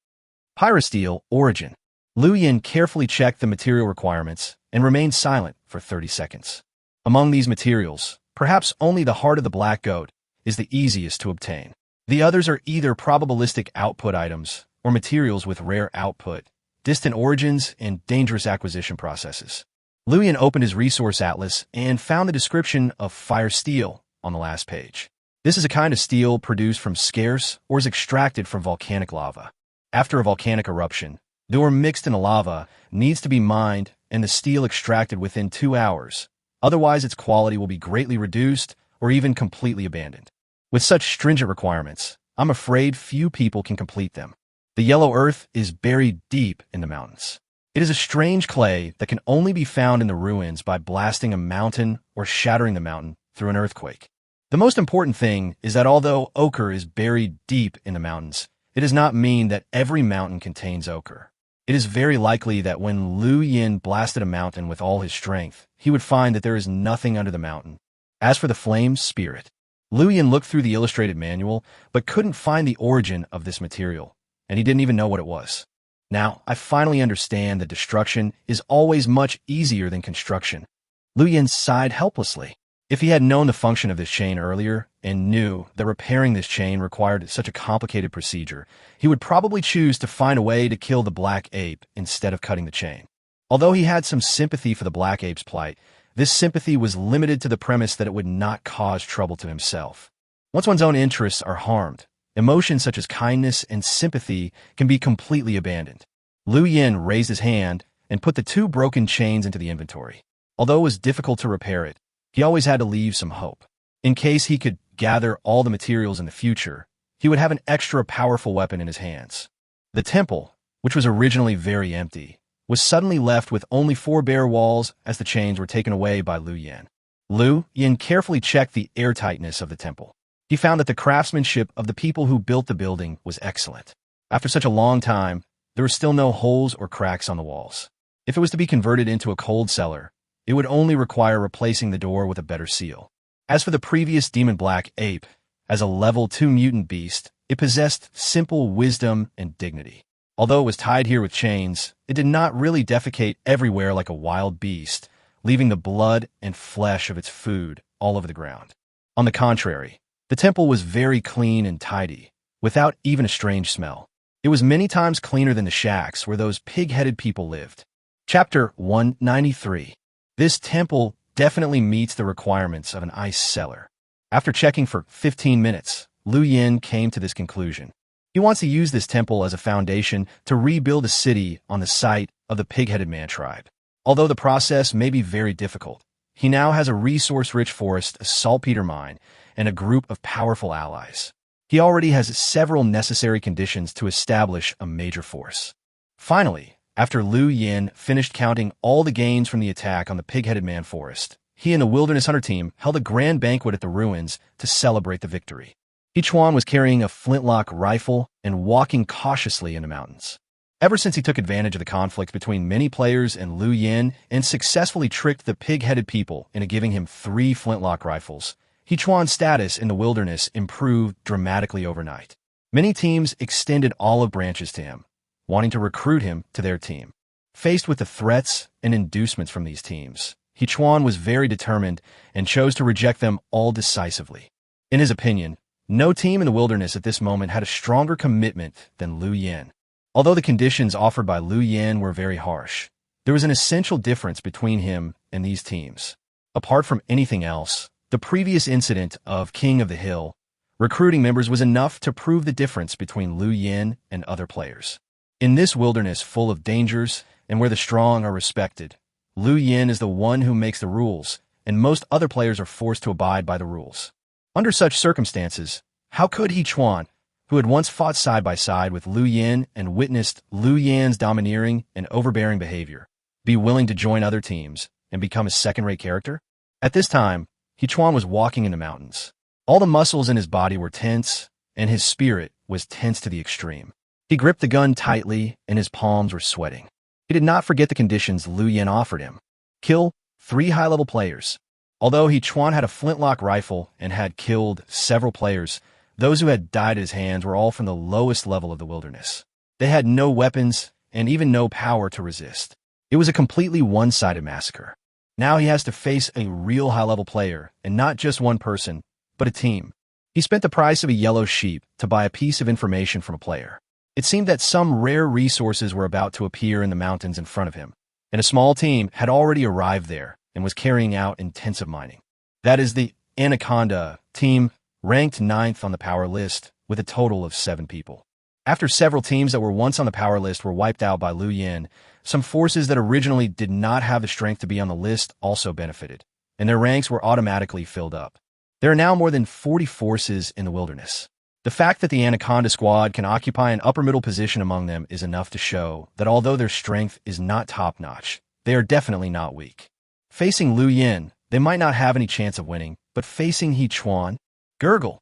Pyrosteel origin. Liu Yan carefully checked the material requirements and remained silent for 30 seconds. Among these materials, perhaps only the heart of the black goat is the easiest to obtain. The others are either probabilistic output items or materials with rare output, distant origins, and dangerous acquisition processes. Liu Yan opened his resource atlas and found the description of fire steel on the last page. This is a kind of steel produced from scarce or is extracted from volcanic lava. After a volcanic eruption, the ore mixed in the lava needs to be mined and the steel extracted within 2 hours. Otherwise, its quality will be greatly reduced or even completely abandoned. With such stringent requirements, I'm afraid few people can complete them. The yellow earth is buried deep in the mountains. It is a strange clay that can only be found in the ruins by blasting a mountain or shattering the mountain through an earthquake. The most important thing is that although ochre is buried deep in the mountains, it does not mean that every mountain contains ochre. It is very likely that when Liu Yan blasted a mountain with all his strength, he would find that there is nothing under the mountain. As for the flame spirit, Liu Yan looked through the illustrated manual, but couldn't find the origin of this material, and he didn't even know what it was. Now, I finally understand that destruction is always much easier than construction. Liu Yan sighed helplessly. If he had known the function of this chain earlier and knew that repairing this chain required such a complicated procedure, he would probably choose to find a way to kill the black ape instead of cutting the chain. Although he had some sympathy for the black ape's plight, this sympathy was limited to the premise that it would not cause trouble to himself. Once one's own interests are harmed, emotions such as kindness and sympathy can be completely abandoned. Liu Yan raised his hand and put the 2 broken chains into the inventory. Although it was difficult to repair it, he always had to leave some hope. In case he could gather all the materials in the future, he would have an extra powerful weapon in his hands. The temple, which was originally very empty, was suddenly left with only 4 bare walls as the chains were taken away by Liu Yan. Liu Yan carefully checked the airtightness of the temple. He found that the craftsmanship of the people who built the building was excellent. After such a long time, there were still no holes or cracks on the walls. If it was to be converted into a cold cellar, it would only require replacing the door with a better seal. As for the previous demon black ape, as a level 2 mutant beast, it possessed simple wisdom and dignity. Although it was tied here with chains, it did not really defecate everywhere like a wild beast, leaving the blood and flesh of its food all over the ground. On the contrary, the temple was very clean and tidy, without even a strange smell. It was many times cleaner than the shacks where those pig-headed people lived. Chapter 193. This temple definitely meets the requirements of an ice cellar. After checking for 15 minutes, Liu Yan came to this conclusion. He wants to use this temple as a foundation to rebuild a city on the site of the pig-headed man tribe. Although the process may be very difficult, he now has a resource-rich forest, a saltpeter mine, and a group of powerful allies. He already has several necessary conditions to establish a major force. Finally, after Liu Yan finished counting all the gains from the attack on the pig-headed man forest, he and the wilderness hunter team held a grand banquet at the ruins to celebrate the victory. Each one was carrying a flintlock rifle and walking cautiously in the mountains. Ever since he took advantage of the conflict between many players and Liu Yan and successfully tricked the pig-headed people into giving him 3 flintlock rifles, Hechuan's status in the wilderness improved dramatically overnight. Many teams extended olive branches to him, wanting to recruit him to their team. Faced with the threats and inducements from these teams, Chuan was very determined and chose to reject them all decisively. In his opinion, no team in the wilderness at this moment had a stronger commitment than Liu Yan. Although the conditions offered by Liu Yan were very harsh, there was an essential difference between him and these teams. Apart from anything else, the previous incident of King of the Hill recruiting members was enough to prove the difference between Liu Yan and other players. In this wilderness full of dangers and where the strong are respected, Liu Yan is the one who makes the rules, and most other players are forced to abide by the rules. Under such circumstances, how could Chuan, who had once fought side by side with Liu Yan and witnessed Liu Yan's domineering and overbearing behavior, be willing to join other teams and become a second-rate character? At this time, Chuan was walking in the mountains. All the muscles in his body were tense, and his spirit was tense to the extreme. He gripped the gun tightly, and his palms were sweating. He did not forget the conditions Liu Yan offered him. Kill 3 high-level players. Although Chuan had a flintlock rifle and had killed several players, those who had died at his hands were all from the lowest level of the wilderness. They had no weapons and even no power to resist. It was a completely one-sided massacre. Now he has to face a real high-level player, and not just one person, but a team. He spent the price of a yellow sheep to buy a piece of information from a player. It seemed that some rare resources were about to appear in the mountains in front of him, and a small team had already arrived there and was carrying out intensive mining. That is the Anaconda team, ranked 9th on the power list with a total of 7 people. After several teams that were once on the power list were wiped out by Liu Yan, some forces that originally did not have the strength to be on the list also benefited, and their ranks were automatically filled up. There are now more than 40 forces in the wilderness. The fact that the Anaconda squad can occupy an upper-middle position among them is enough to show that although their strength is not top-notch, they are definitely not weak. Facing Liu Yan, they might not have any chance of winning, but facing Chuan, gurgle.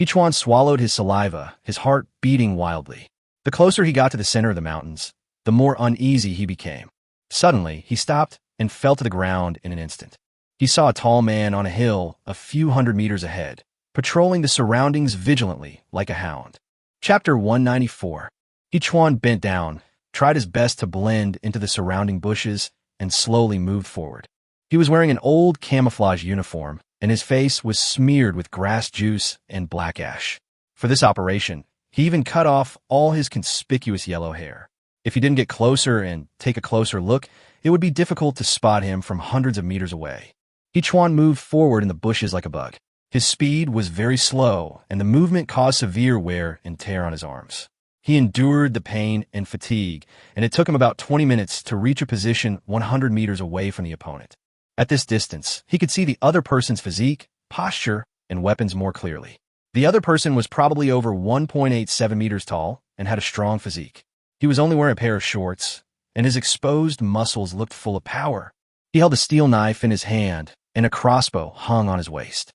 Chuan swallowed his saliva, his heart beating wildly. The closer he got to the center of the mountains, the more uneasy he became. Suddenly, he stopped and fell to the ground in an instant. He saw a tall man on a hill a few hundred meters ahead, patrolling the surroundings vigilantly like a hound. Chapter 194. Chuan bent down, tried his best to blend into the surrounding bushes, and slowly moved forward. He was wearing an old camouflage uniform, and his face was smeared with grass juice and black ash. For this operation, he even cut off all his conspicuous yellow hair. If he didn't get closer and take a closer look, it would be difficult to spot him from hundreds of meters away. Chuan moved forward in the bushes like a bug. His speed was very slow, and the movement caused severe wear and tear on his arms. He endured the pain and fatigue, and it took him about 20 minutes to reach a position 100 meters away from the opponent. At this distance, he could see the other person's physique, posture, and weapons more clearly. The other person was probably over 1.87 meters tall and had a strong physique. He was only wearing a pair of shorts, and his exposed muscles looked full of power. He held a steel knife in his hand, and a crossbow hung on his waist.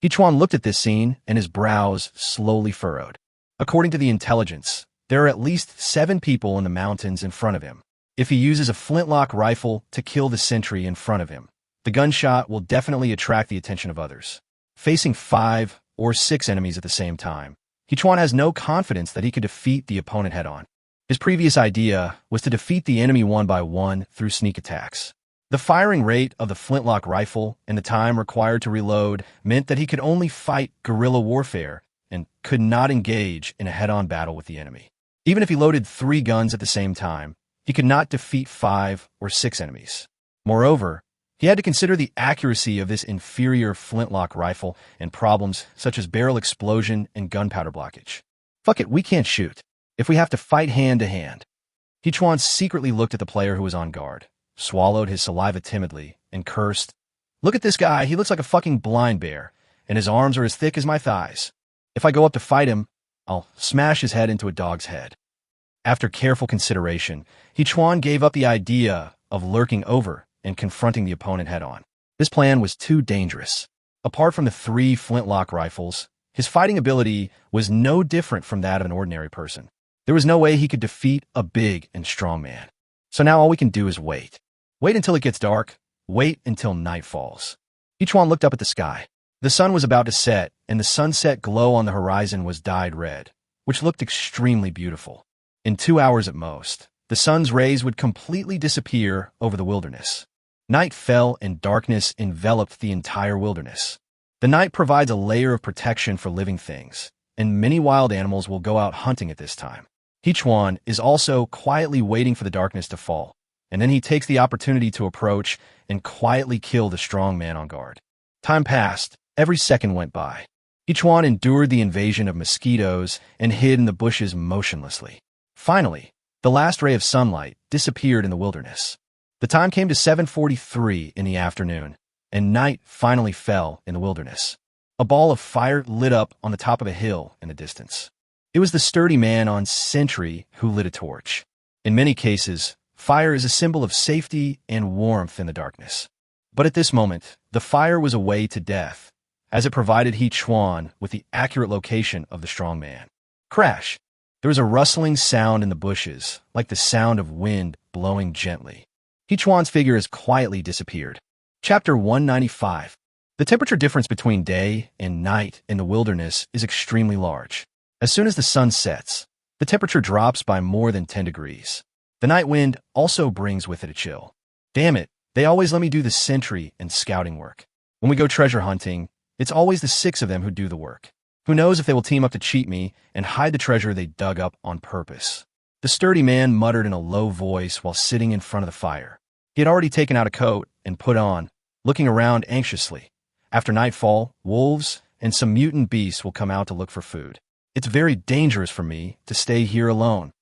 Chuan looked at this scene, and his brows slowly furrowed. According to the intelligence, there are at least 7 people in the mountains in front of him. If he uses a flintlock rifle to kill the sentry in front of him, the gunshot will definitely attract the attention of others. Facing 5 or 6 enemies at the same time, Chuan has no confidence that he could defeat the opponent head-on. His previous idea was to defeat the enemy one by one through sneak attacks. The firing rate of the flintlock rifle and the time required to reload meant that he could only fight guerrilla warfare and could not engage in a head-on battle with the enemy. Even if he loaded 3 guns at the same time, he could not defeat 5 or 6 enemies. Moreover, he had to consider the accuracy of this inferior flintlock rifle and problems such as barrel explosion and gunpowder blockage. Fuck it, we can't shoot. If we have to fight hand-to-hand. Chuan secretly looked at the player who was on guard, swallowed his saliva timidly, and cursed, "Look at this guy, he looks like a fucking blind bear, and his arms are as thick as my thighs. If I go up to fight him, I'll smash his head into a dog's head." After careful consideration, Chuan gave up the idea of lurking over and confronting the opponent head-on. This plan was too dangerous. Apart from the 3 flintlock rifles, his fighting ability was no different from that of an ordinary person. There was no way he could defeat a big and strong man. So now all we can do is wait. Wait until it gets dark. Wait until night falls. Chuan looked up at the sky. The sun was about to set, and the sunset glow on the horizon was dyed red, which looked extremely beautiful. In 2 hours at most, the sun's rays would completely disappear over the wilderness. Night fell and darkness enveloped the entire wilderness. The night provides a layer of protection for living things, and many wild animals will go out hunting at this time. Hechuan is also quietly waiting for the darkness to fall, and then he takes the opportunity to approach and quietly kill the strong man on guard. Time passed. Every second went by. Hechuan endured the invasion of mosquitoes and hid in the bushes motionlessly. Finally, the last ray of sunlight disappeared in the wilderness. The time came to 7:43 in the afternoon, and night finally fell in the wilderness. A ball of fire lit up on the top of a hill in the distance. It was the sturdy man on sentry who lit a torch. In many cases, fire is a symbol of safety and warmth in the darkness. But at this moment, the fire was a way to death, as it provided Hechuan with the accurate location of the strong man. Crash! There was a rustling sound in the bushes, like the sound of wind blowing gently. Hechuan's figure has quietly disappeared. Chapter 195. The temperature difference between day and night in the wilderness is extremely large. As soon as the sun sets, the temperature drops by more than 10 degrees. The night wind also brings with it a chill. Damn it, they always let me do the sentry and scouting work. When we go treasure hunting, it's always the 6 of them who do the work. Who knows if they will team up to cheat me and hide the treasure they dug up on purpose. The sturdy man muttered in a low voice while sitting in front of the fire. He had already taken out a coat and put on, looking around anxiously. After nightfall, wolves and some mutant beasts will come out to look for food. It's very dangerous for me to stay here alone.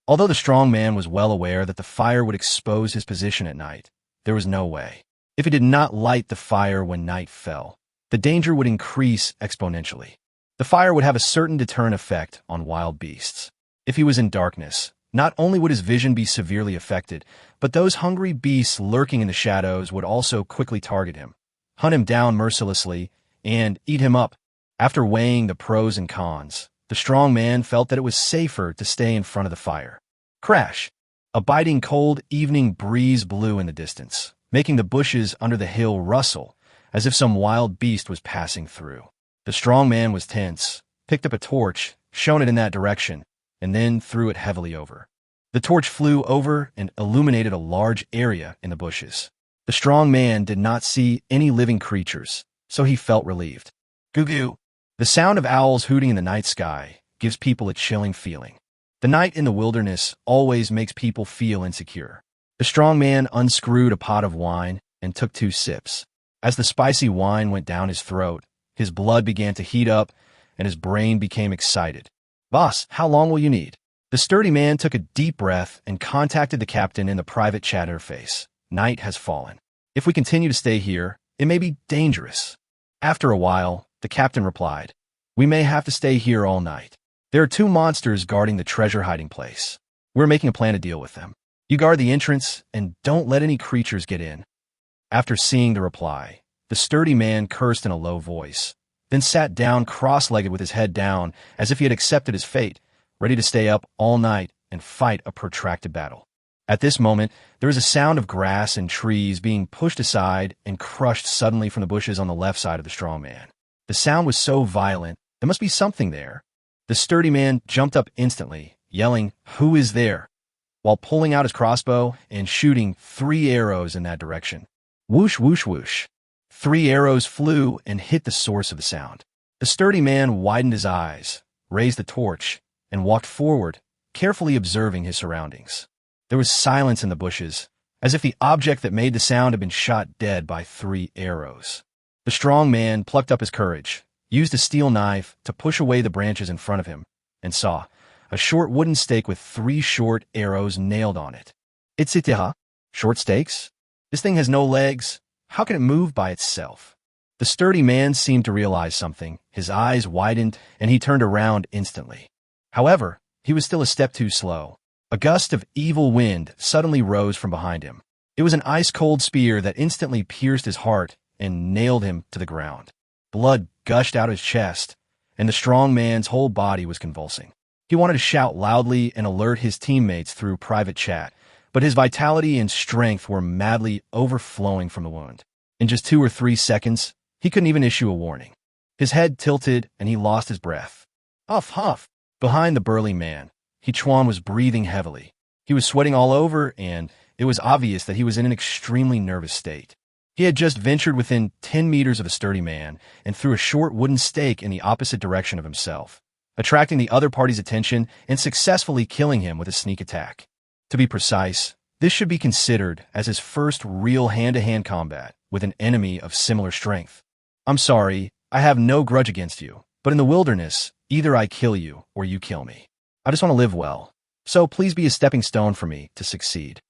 Although the strong man was well aware that the fire would expose his position at night, there was no way. If he did not light the fire when night fell, the danger would increase exponentially. The fire would have a certain deterrent effect on wild beasts. If he was in darkness, not only would his vision be severely affected, but those hungry beasts lurking in the shadows would also quickly target him, hunt him down mercilessly, and eat him up. After weighing the pros and cons, the strong man felt that it was safer to stay in front of the fire. Crash! A biting cold evening breeze blew in the distance, making the bushes under the hill rustle, as if some wild beast was passing through. The strong man was tense, picked up a torch, shone it in that direction, and then threw it heavily over. The torch flew over and illuminated a large area in the bushes. The strong man did not see any living creatures, so he felt relieved. Goo-goo! The sound of owls hooting in the night sky gives people a chilling feeling. The night in the wilderness always makes people feel insecure. The strong man unscrewed a pot of wine and took 2 sips. As the spicy wine went down his throat, his blood began to heat up, and his brain became excited. Boss, how long will you need? The sturdy man took a deep breath and contacted the captain in the private chat interface. Night has fallen. If we continue to stay here, it may be dangerous. After a while, the captain replied, we may have to stay here all night. There are 2 monsters guarding the treasure hiding place. We're making a plan to deal with them. You guard the entrance and don't let any creatures get in. After seeing the reply, the sturdy man cursed in a low voice, then sat down cross-legged with his head down as if he had accepted his fate, ready to stay up all night and fight a protracted battle. At this moment, there was a sound of grass and trees being pushed aside and crushed suddenly from the bushes on the left side of the strong man. The sound was so violent, there must be something there. The sturdy man jumped up instantly, yelling, "Who is there?" while pulling out his crossbow and shooting 3 arrows in that direction. Whoosh, whoosh, whoosh. 3 arrows flew and hit the source of the sound. The sturdy man widened his eyes, raised the torch, and walked forward, carefully observing his surroundings. There was silence in the bushes, as if the object that made the sound had been shot dead by 3 arrows. The strong man plucked up his courage, used a steel knife to push away the branches in front of him, and saw a short wooden stake with 3 short arrows nailed on it. Itsiteha? Short stakes? This thing has no legs. How can it move by itself? The sturdy man seemed to realize something. His eyes widened, and he turned around instantly. However, he was still a step too slow. A gust of evil wind suddenly rose from behind him. It was an ice-cold spear that instantly pierced his heart and nailed him to the ground. Blood gushed out his chest, and the strong man's whole body was convulsing. He wanted to shout loudly and alert his teammates through private chat, but his vitality and strength were madly overflowing from the wound. In just 2 or 3 seconds, he couldn't even issue a warning. His head tilted, and he lost his breath. Huff, huff. Behind the burly man, Hechuan was breathing heavily. He was sweating all over, and it was obvious that he was in an extremely nervous state. He had just ventured within 10 meters of a sturdy man and threw a short wooden stake in the opposite direction of himself, attracting the other party's attention and successfully killing him with a sneak attack. To be precise, this should be considered as his first real hand-to-hand combat with an enemy of similar strength. I'm sorry, I have no grudge against you, but in the wilderness, either I kill you or you kill me. I just want to live well, so please be a stepping stone for me to succeed.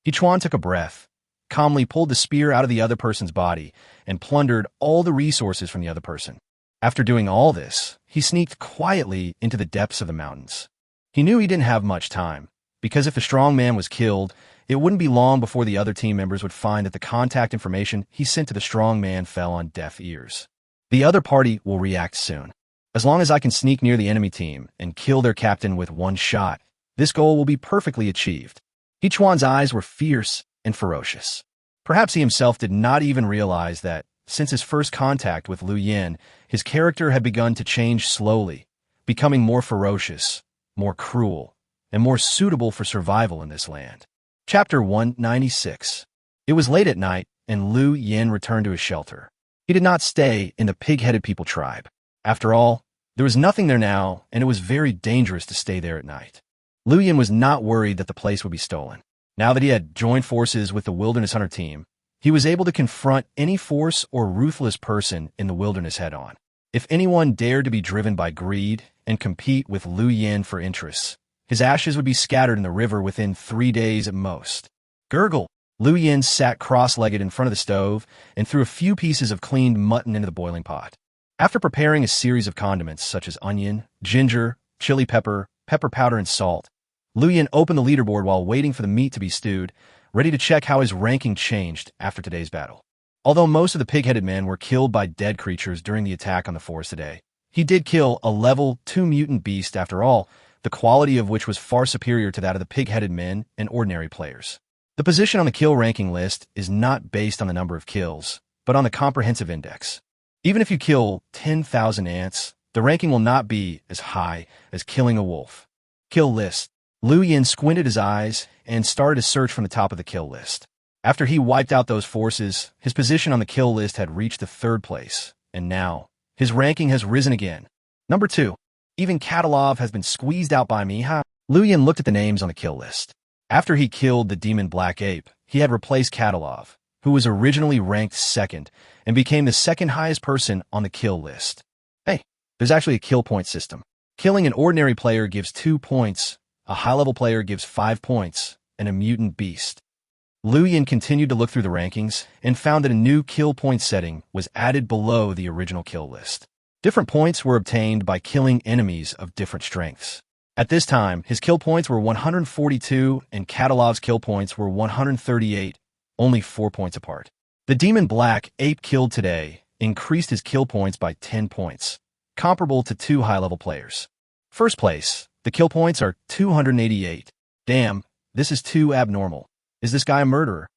Chuan took a breath, calmly pulled the spear out of the other person's body, and plundered all the resources from the other person. After doing all this, he sneaked quietly into the depths of the mountains. He knew he didn't have much time, because if the strong man was killed, it wouldn't be long before the other team members would find that the contact information he sent to the strong man fell on deaf ears. The other party will react soon. As long as I can sneak near the enemy team and kill their captain with one shot, this goal will be perfectly achieved. Chuan's eyes were fierce and ferocious. Perhaps he himself did not even realize that, since his first contact with Liu Yin, his character had begun to change slowly, becoming more ferocious, more cruel, and more suitable for survival in this land. Chapter 196. It was late at night, and Liu Yin returned to his shelter. He did not stay in the pig-headed people tribe. After all, there was nothing there now, and it was very dangerous to stay there at night. Liu Yin was not worried that the place would be stolen. Now that he had joined forces with the Wilderness Hunter team, he was able to confront any force or ruthless person in the wilderness head-on. If anyone dared to be driven by greed and compete with Liu Yin for interests, his ashes would be scattered in the river within 3 days at most. Gurgle! Liu Yin sat cross-legged in front of the stove and threw a few pieces of cleaned mutton into the boiling pot. After preparing a series of condiments such as onion, ginger, chili pepper, pepper powder, and salt, Liu Yin opened the leaderboard while waiting for the meat to be stewed, ready to check how his ranking changed after today's battle. Although most of the pig-headed men were killed by dead creatures during the attack on the forest today, he did kill a level 2 mutant beast after all, the quality of which was far superior to that of the pig-headed men and ordinary players. The position on the kill ranking list is not based on the number of kills, but on the comprehensive index. Even if you kill 10,000 ants, the ranking will not be as high as killing a wolf. Kill list. Liu Yin squinted his eyes and started a search from the top of the kill list. After he wiped out those forces, his position on the kill list had reached the 3rd place, and now, his ranking has risen again. Number 2. Even Katalov has been squeezed out by me, huh? Liu Yin looked at the names on the kill list. After he killed the demon black ape, he had replaced Katalov, who was originally ranked 2nd, and became the 2nd highest person on the kill list. Hey, there's actually a kill point system. Killing an ordinary player gives 2 points, a high-level player gives 5 points, and a mutant beast. Liu Yin continued to look through the rankings and found that a new kill point setting was added below the original kill list. Different points were obtained by killing enemies of different strengths. At this time, his kill points were 142 and Katalov's kill points were 138, only 4 points apart. The demon black ape killed today increased his kill points by 10 points, comparable to 2 high-level players. First place, the kill points are 288. Damn, this is too abnormal. Is this guy a murderer?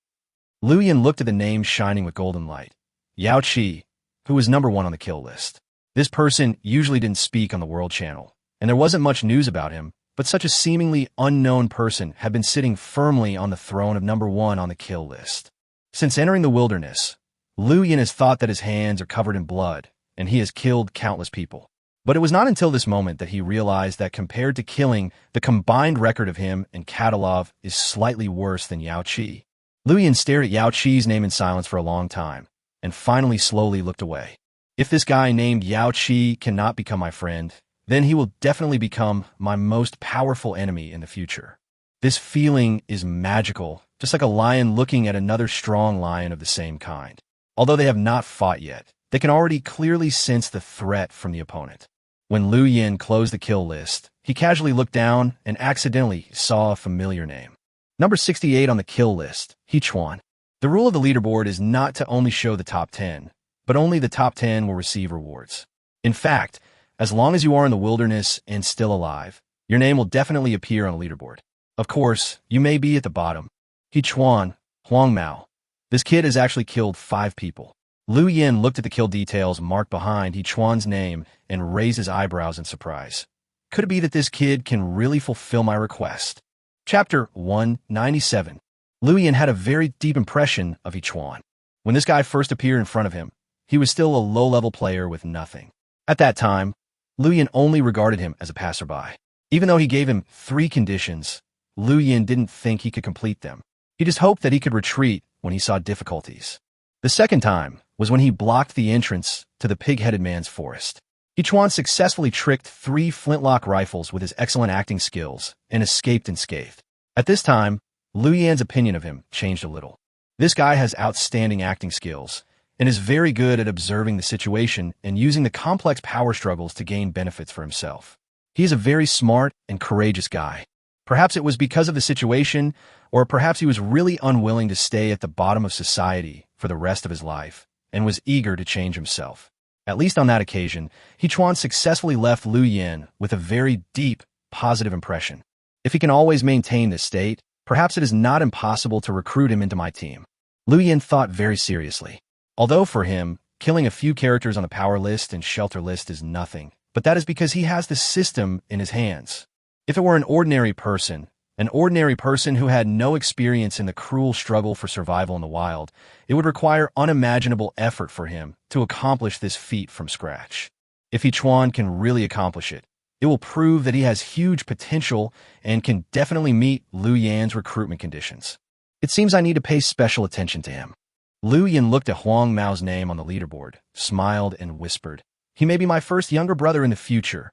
Liu Yin looked at the names shining with golden light. Yao Qi, who was number 1 on the kill list. This person usually didn't speak on the World Channel, and there wasn't much news about him, but such a seemingly unknown person had been sitting firmly on the throne of number 1 on the kill list. Since entering the wilderness, Liu Yin has thought that his hands are covered in blood, and he has killed countless people. But it was not until this moment that he realized that compared to killing, the combined record of him and Katalov is slightly worse than Yao Qi. Liu Yin stared at Yao Qi's name in silence for a long time, and finally slowly looked away. If this guy named Yao Qi cannot become my friend, then he will definitely become my most powerful enemy in the future. This feeling is magical, just like a lion looking at another strong lion of the same kind. Although they have not fought yet, they can already clearly sense the threat from the opponent. When Liu Yin closed the kill list, he casually looked down and accidentally saw a familiar name. Number 68 on the kill list, Chuan. The rule of the leaderboard is not to only show the top 10, but only the top 10 will receive rewards. In fact, as long as you are in the wilderness and still alive, your name will definitely appear on a leaderboard. Of course, you may be at the bottom. Chuan, Huang Mao. This kid has actually killed 5 people. Liu Yin looked at the kill details marked behind Chuan's name and raised his eyebrows in surprise. Could it be that this kid can really fulfill my request? Chapter 197. Liu Yan had a very deep impression of Yichuan. When this guy first appeared in front of him, he was still a low-level player with nothing. At that time, Liu Yan only regarded him as a passerby. Even though he gave him 3 conditions, Liu Yan didn't think he could complete them. He just hoped that he could retreat when he saw difficulties. The second time was when he blocked the entrance to the pig-headed man's forest. Yichuan successfully tricked 3 flintlock rifles with his excellent acting skills and escaped unscathed. At this time, Liu Yan's opinion of him changed a little. This guy has outstanding acting skills and is very good at observing the situation and using the complex power struggles to gain benefits for himself. He is a very smart and courageous guy. Perhaps it was because of the situation, or perhaps he was really unwilling to stay at the bottom of society for the rest of his life and was eager to change himself. At least on that occasion, Yichuan successfully left Liu Yan with a very deep, positive impression. If he can always maintain this state, perhaps it is not impossible to recruit him into my team. Liu Yan thought very seriously. Although for him, killing a few characters on the power list and shelter list is nothing, but that is because he has the system in his hands. If it were an ordinary person who had no experience in the cruel struggle for survival in the wild, it would require unimaginable effort for him to accomplish this feat from scratch. If Yichuan can really accomplish it, it will prove that he has huge potential and can definitely meet Liu Yan's recruitment conditions. It seems I need to pay special attention to him. Liu Yan looked at Huang Mao's name on the leaderboard, smiled, and whispered, "He may be my first younger brother in the future."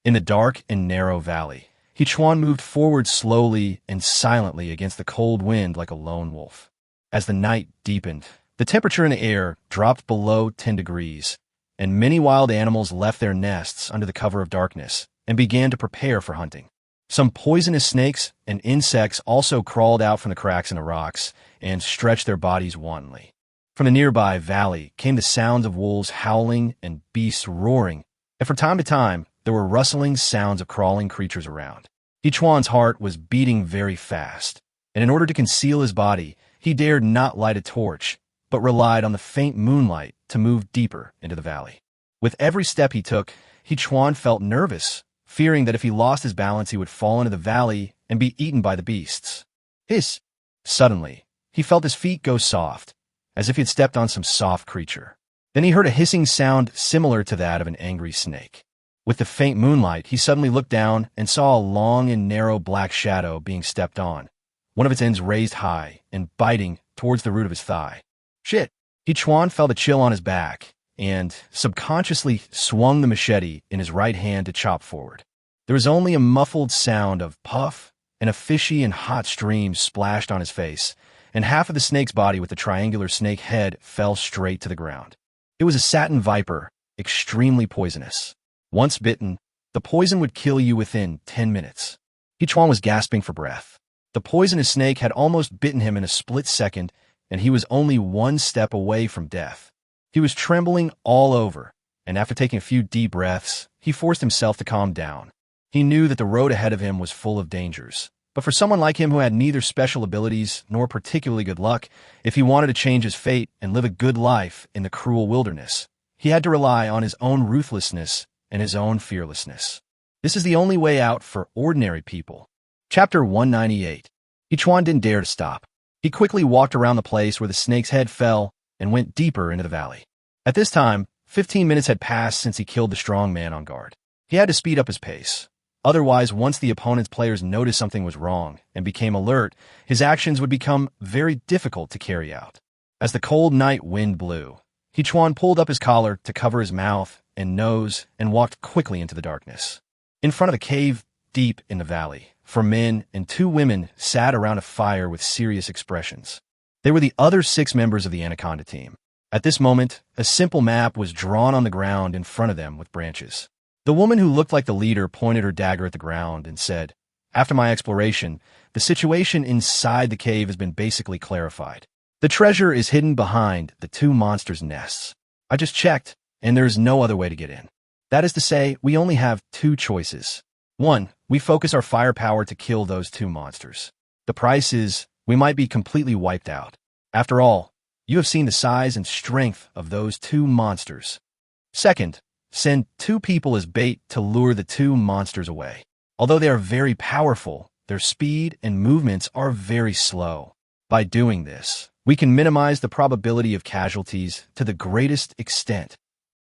In the dark and narrow valley, Yichuan moved forward slowly and silently against the cold wind like a lone wolf. As the night deepened, the temperature in the air dropped below 10 degrees, and many wild animals left their nests under the cover of darkness and began to prepare for hunting. Some poisonous snakes and insects also crawled out from the cracks in the rocks and stretched their bodies wantonly. From the nearby valley came the sounds of wolves howling and beasts roaring, and from time to time, there were rustling sounds of crawling creatures around. Yichuan's heart was beating very fast, and in order to conceal his body, he dared not light a torch, but relied on the faint moonlight to move deeper into the valley. With every step he took, Yichuan felt nervous, fearing that if he lost his balance he would fall into the valley and be eaten by the beasts. Hiss! Suddenly, he felt his feet go soft, as if he had stepped on some soft creature. Then he heard a hissing sound similar to that of an angry snake. With the faint moonlight, he suddenly looked down and saw a long and narrow black shadow being stepped on, one of its ends raised high and biting towards the root of his thigh. Shit! Yichuan felt a chill on his back and subconsciously swung the machete in his right hand to chop forward. There was only a muffled sound of puff, and a fishy and hot stream splashed on his face, and half of the snake's body with the triangular snake head fell straight to the ground. It was a satin viper, extremely poisonous. Once bitten, the poison would kill you within 10 minutes. Yichuan was gasping for breath. The poisonous snake had almost bitten him in a split second, and he was only 1 step away from death. He was trembling all over, and after taking a few deep breaths, he forced himself to calm down. He knew that the road ahead of him was full of dangers, but for someone like him who had neither special abilities nor particularly good luck, if he wanted to change his fate and live a good life in the cruel wilderness, he had to rely on his own ruthlessness and his own fearlessness. This is the only way out for ordinary people. Chapter 198. Yichuan didn't dare to stop. He quickly walked around the place where the snake's head fell and went deeper into the valley. At this time, 15 minutes had passed since he killed the strong man on guard. He had to speed up his pace. Otherwise, once the opponent's players noticed something was wrong and became alert, his actions would become very difficult to carry out. As the cold night wind blew, Yichuan pulled up his collar to cover his mouth and nose and walked quickly into the darkness. In front of the cave, deep in the valley, 4 men and 2 women sat around a fire with serious expressions. They were the other 6 members of the Anaconda team. At this moment, a simple map was drawn on the ground in front of them with branches. The woman who looked like the leader pointed her dagger at the ground and said, "After my exploration, the situation inside the cave has been basically clarified. The treasure is hidden behind the 2 monsters' nests. I just checked, and there is no other way to get in. That is to say, we only have 2 choices. 1, we focus our firepower to kill those 2 monsters. The price is, we might be completely wiped out. After all, you have seen the size and strength of those 2 monsters. 2nd, send 2 people as bait to lure the 2 monsters away. Although they are very powerful, their speed and movements are very slow. By doing this, we can minimize the probability of casualties to the greatest extent.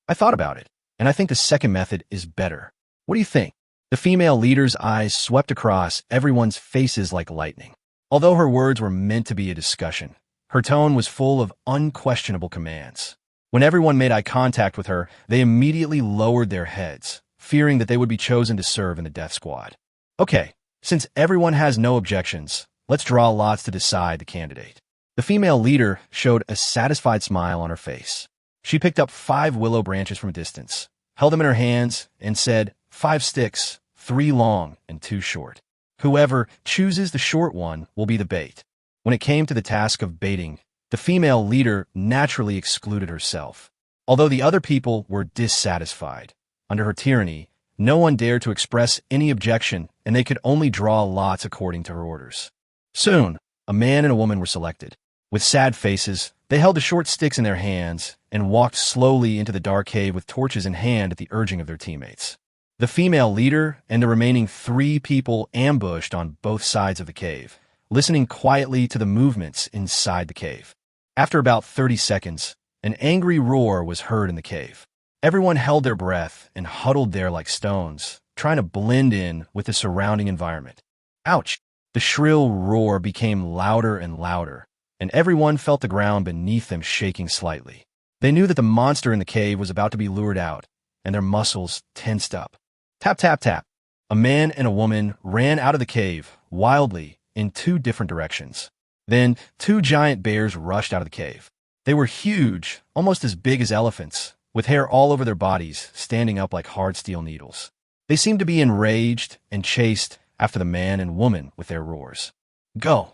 I thought about it, and I think the second method is better. What do you think? The female leader's eyes swept across everyone's faces like lightning. Although her words were meant to be a discussion, her tone was full of unquestionable commands. When everyone made eye contact with her, they immediately lowered their heads, fearing that they would be chosen to serve in the death squad. Okay, since everyone has no objections, let's draw lots to decide the candidate. The female leader showed a satisfied smile on her face. She picked up 5 willow branches from a distance, held them in her hands, and said, 5 sticks, 3 long and 2 short. Whoever chooses the short one will be the bait. When it came to the task of baiting, the female leader naturally excluded herself. Although the other people were dissatisfied, under her tyranny, no one dared to express any objection, and they could only draw lots according to her orders. Soon, a man and a woman were selected. With sad faces, they held the short sticks in their hands and walked slowly into the dark cave with torches in hand at the urging of their teammates. The female leader and the remaining 3 people ambushed on both sides of the cave, listening quietly to the movements inside the cave. After about 30 seconds, an angry roar was heard in the cave. Everyone held their breath and huddled there like stones, trying to blend in with the surrounding environment. Ouch! The shrill roar became louder and louder, and everyone felt the ground beneath them shaking slightly. They knew that the monster in the cave was about to be lured out, and their muscles tensed up. Tap, tap, tap. A man and a woman ran out of the cave, wildly, in 2 different directions. Then 2 giant bears rushed out of the cave. They were huge, almost as big as elephants, with hair all over their bodies, standing up like hard steel needles. They seemed to be enraged and chased after the man and woman with their roars. Go!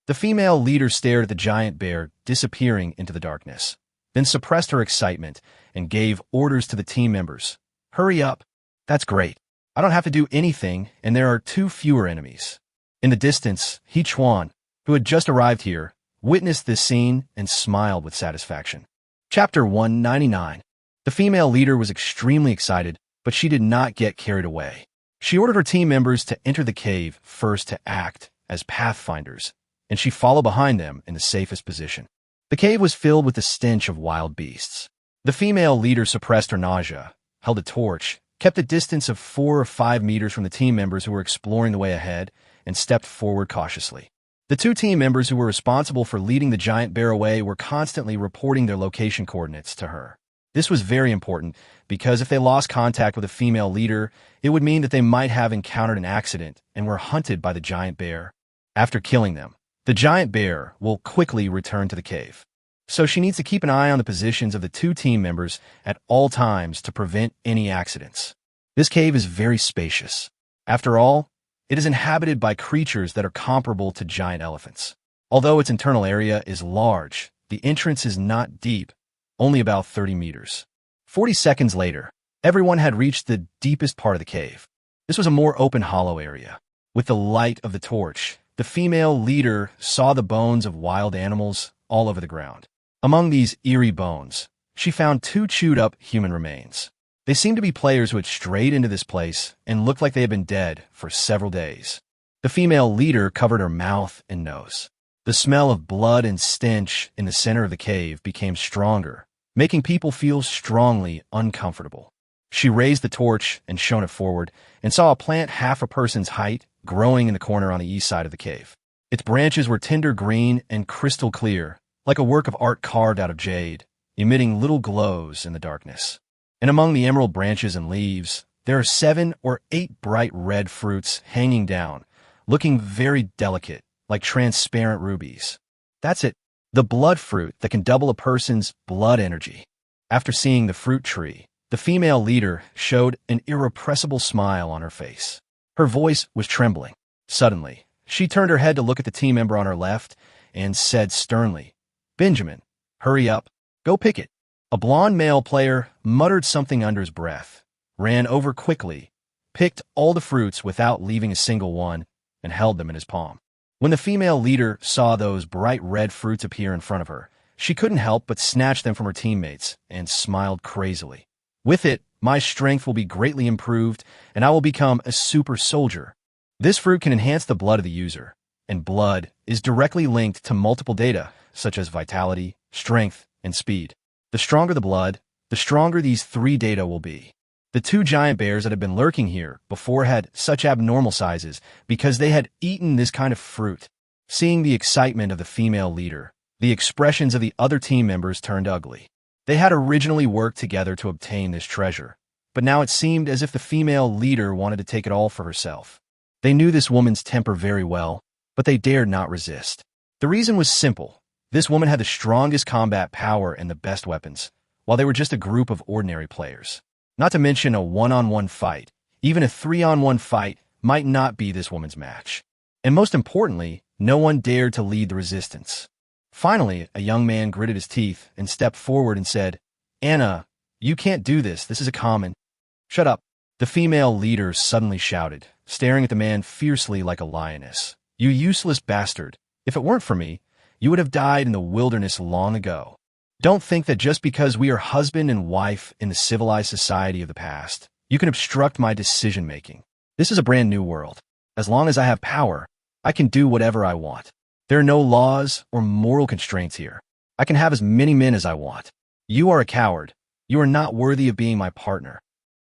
The female leader stared at the giant bear disappearing into the darkness, then suppressed her excitement and gave orders to the team members. Hurry up! That's great. I don't have to do anything, and there are 2 fewer enemies. In the distance, He Chuan, who had just arrived here, witnessed this scene and smiled with satisfaction. Chapter 199. The female leader was extremely excited, but she did not get carried away. She ordered her team members to enter the cave first to act as pathfinders, and she followed behind them in the safest position. The cave was filled with the stench of wild beasts. The female leader suppressed her nausea, held a torch, kept a distance of 4 or 5 meters from the team members who were exploring the way ahead, and stepped forward cautiously. The 2 team members who were responsible for leading the giant bear away were constantly reporting their location coordinates to her. This was very important because if they lost contact with a female leader, it would mean that they might have encountered an accident and were hunted by the giant bear. After killing them, the giant bear will quickly return to the cave. So she needs to keep an eye on the positions of the 2 team members at all times to prevent any accidents. This cave is very spacious. After all, it is inhabited by creatures that are comparable to giant elephants. Although its internal area is large, the entrance is not deep, only about 30 meters. 40 seconds later, everyone had reached the deepest part of the cave. This was a more open hollow area. With the light of the torch, the female leader saw the bones of wild animals all over the ground. Among these eerie bones, she found 2 chewed-up human remains. They seemed to be players who had strayed into this place and looked like they had been dead for several days. The female leader covered her mouth and nose. The smell of blood and stench in the center of the cave became stronger, making people feel strongly uncomfortable. She raised the torch and shone it forward and saw a plant half a person's height growing in the corner on the east side of the cave. Its branches were tender green and crystal clear, like a work of art carved out of jade, emitting little glows in the darkness. And among the emerald branches and leaves, there are 7 or 8 bright red fruits hanging down, looking very delicate, like transparent rubies. That's it, the blood fruit that can double a person's blood energy. After seeing the fruit tree, the female leader showed an irrepressible smile on her face. Her voice was trembling. Suddenly, she turned her head to look at the team member on her left and said sternly, "Benjamin, hurry up, go pick it." A blond male player muttered something under his breath, ran over quickly, picked all the fruits without leaving a single one, and held them in his palm. When the female leader saw those bright red fruits appear in front of her, she couldn't help but snatch them from her teammates and smiled crazily. "With it, my strength will be greatly improved, and I will become a super soldier. This fruit can enhance the blood of the user, and blood is directly linked to multiple data, such as vitality, strength, and speed. The stronger the blood, the stronger these three data will be. The two giant bears that had been lurking here before had such abnormal sizes because they had eaten this kind of fruit. Seeing the excitement of the female leader, the expressions of the other team members turned ugly. They had originally worked together to obtain this treasure, but now it seemed as if the female leader wanted to take it all for herself. They knew this woman's temper very well, but they dared not resist. The reason was simple. This woman had the strongest combat power and the best weapons, while they were just a group of ordinary players. Not to mention a one-on-one fight. Even a three-on-one fight might not be this woman's match. And most importantly, no one dared to lead the resistance. Finally, a young man gritted his teeth and stepped forward and said, "Anna, you can't do this. This is a common." "Shut up," the female leader suddenly shouted, staring at the man fiercely like a lioness. "You useless bastard. If it weren't for me, you would have died in the wilderness long ago. Don't think that just because we are husband and wife in the civilized society of the past, you can obstruct my decision-making. This is a brand new world. As long as I have power, I can do whatever I want. There are no laws or moral constraints here. I can have as many men as I want. You are a coward. You are not worthy of being my partner."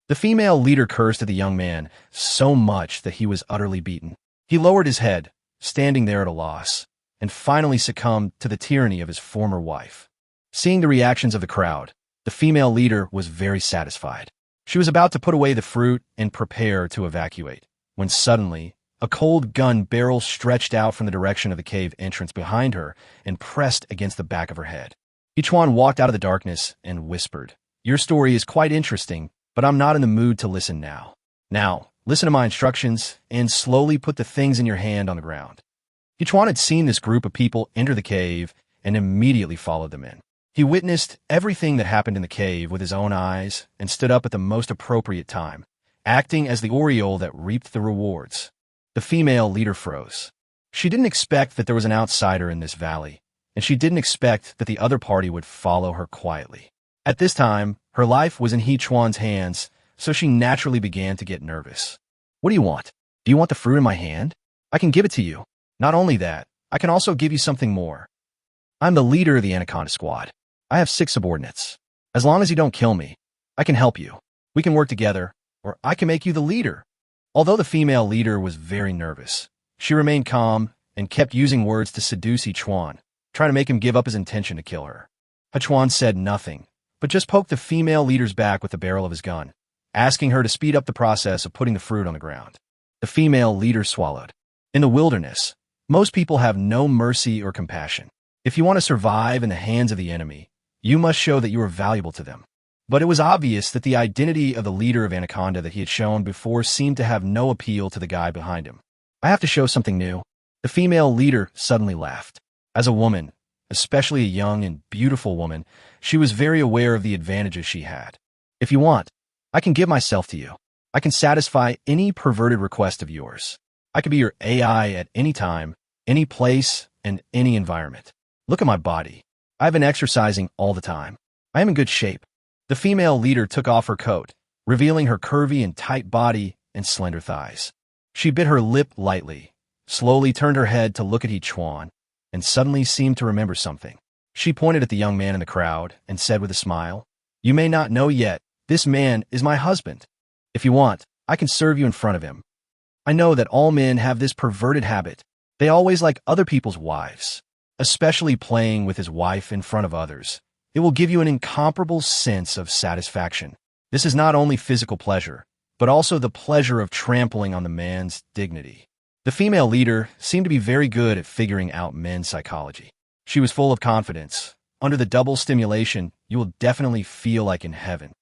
The female leader cursed at the young man so much that he was utterly beaten. He lowered his head, standing there at a loss, and finally succumbed to the tyranny of his former wife. Seeing the reactions of the crowd, the female leader was very satisfied. She was about to put away the fruit and prepare to evacuate, when suddenly, a cold gun barrel stretched out from the direction of the cave entrance behind her and pressed against the back of her head. Ichuan walked out of the darkness and whispered, "Your story is quite interesting, but I'm not in the mood to listen now. Now, listen to my instructions and slowly put the things in your hand on the ground." Ichuan had seen this group of people enter the cave and immediately followed them in. He witnessed everything that happened in the cave with his own eyes and stood up at the most appropriate time, acting as the Oriole that reaped the rewards. The female leader froze. She didn't expect that there was an outsider in this valley, and she didn't expect that the other party would follow her quietly. At this time, her life was in Ichuan's hands, so she naturally began to get nervous. "What do you want? Do you want the fruit in my hand? I can give it to you. Not only that, I can also give you something more. I'm the leader of the Anaconda Squad. I have 6 subordinates. As long as you don't kill me, I can help you. We can work together, or I can make you the leader." Although the female leader was very nervous, she remained calm and kept using words to seduce Ichuan, trying to make him give up his intention to kill her. Ichuan said nothing, but just poked the female leader's back with the barrel of his gun, asking her to speed up the process of putting the fruit on the ground. The female leader swallowed. In the wilderness, most people have no mercy or compassion. If you want to survive in the hands of the enemy, you must show that you are valuable to them. But it was obvious that the identity of the leader of Anaconda that he had shown before seemed to have no appeal to the guy behind him. "I have to show something new." The female leader suddenly laughed. As a woman, especially a young and beautiful woman, she was very aware of the advantages she had. "If you want, I can give myself to you. I can satisfy any perverted request of yours. I can be your AI at any time, any place, and any environment. Look at my body. I've been exercising all the time. I am in good shape." The female leader took off her coat, revealing her curvy and tight body and slender thighs. She bit her lip lightly, slowly turned her head to look at Ichuan, and suddenly seemed to remember something. She pointed at the young man in the crowd and said with a smile, "You may not know yet, this man is my husband. If you want, I can serve you in front of him. I know that all men have this perverted habit. They always like other people's wives, especially playing with his wife in front of others. It will give you an incomparable sense of satisfaction. This is not only physical pleasure, but also the pleasure of trampling on the man's dignity." The female leader seemed to be very good at figuring out men's psychology. She was full of confidence. "Under the double stimulation, you will definitely feel like in heaven."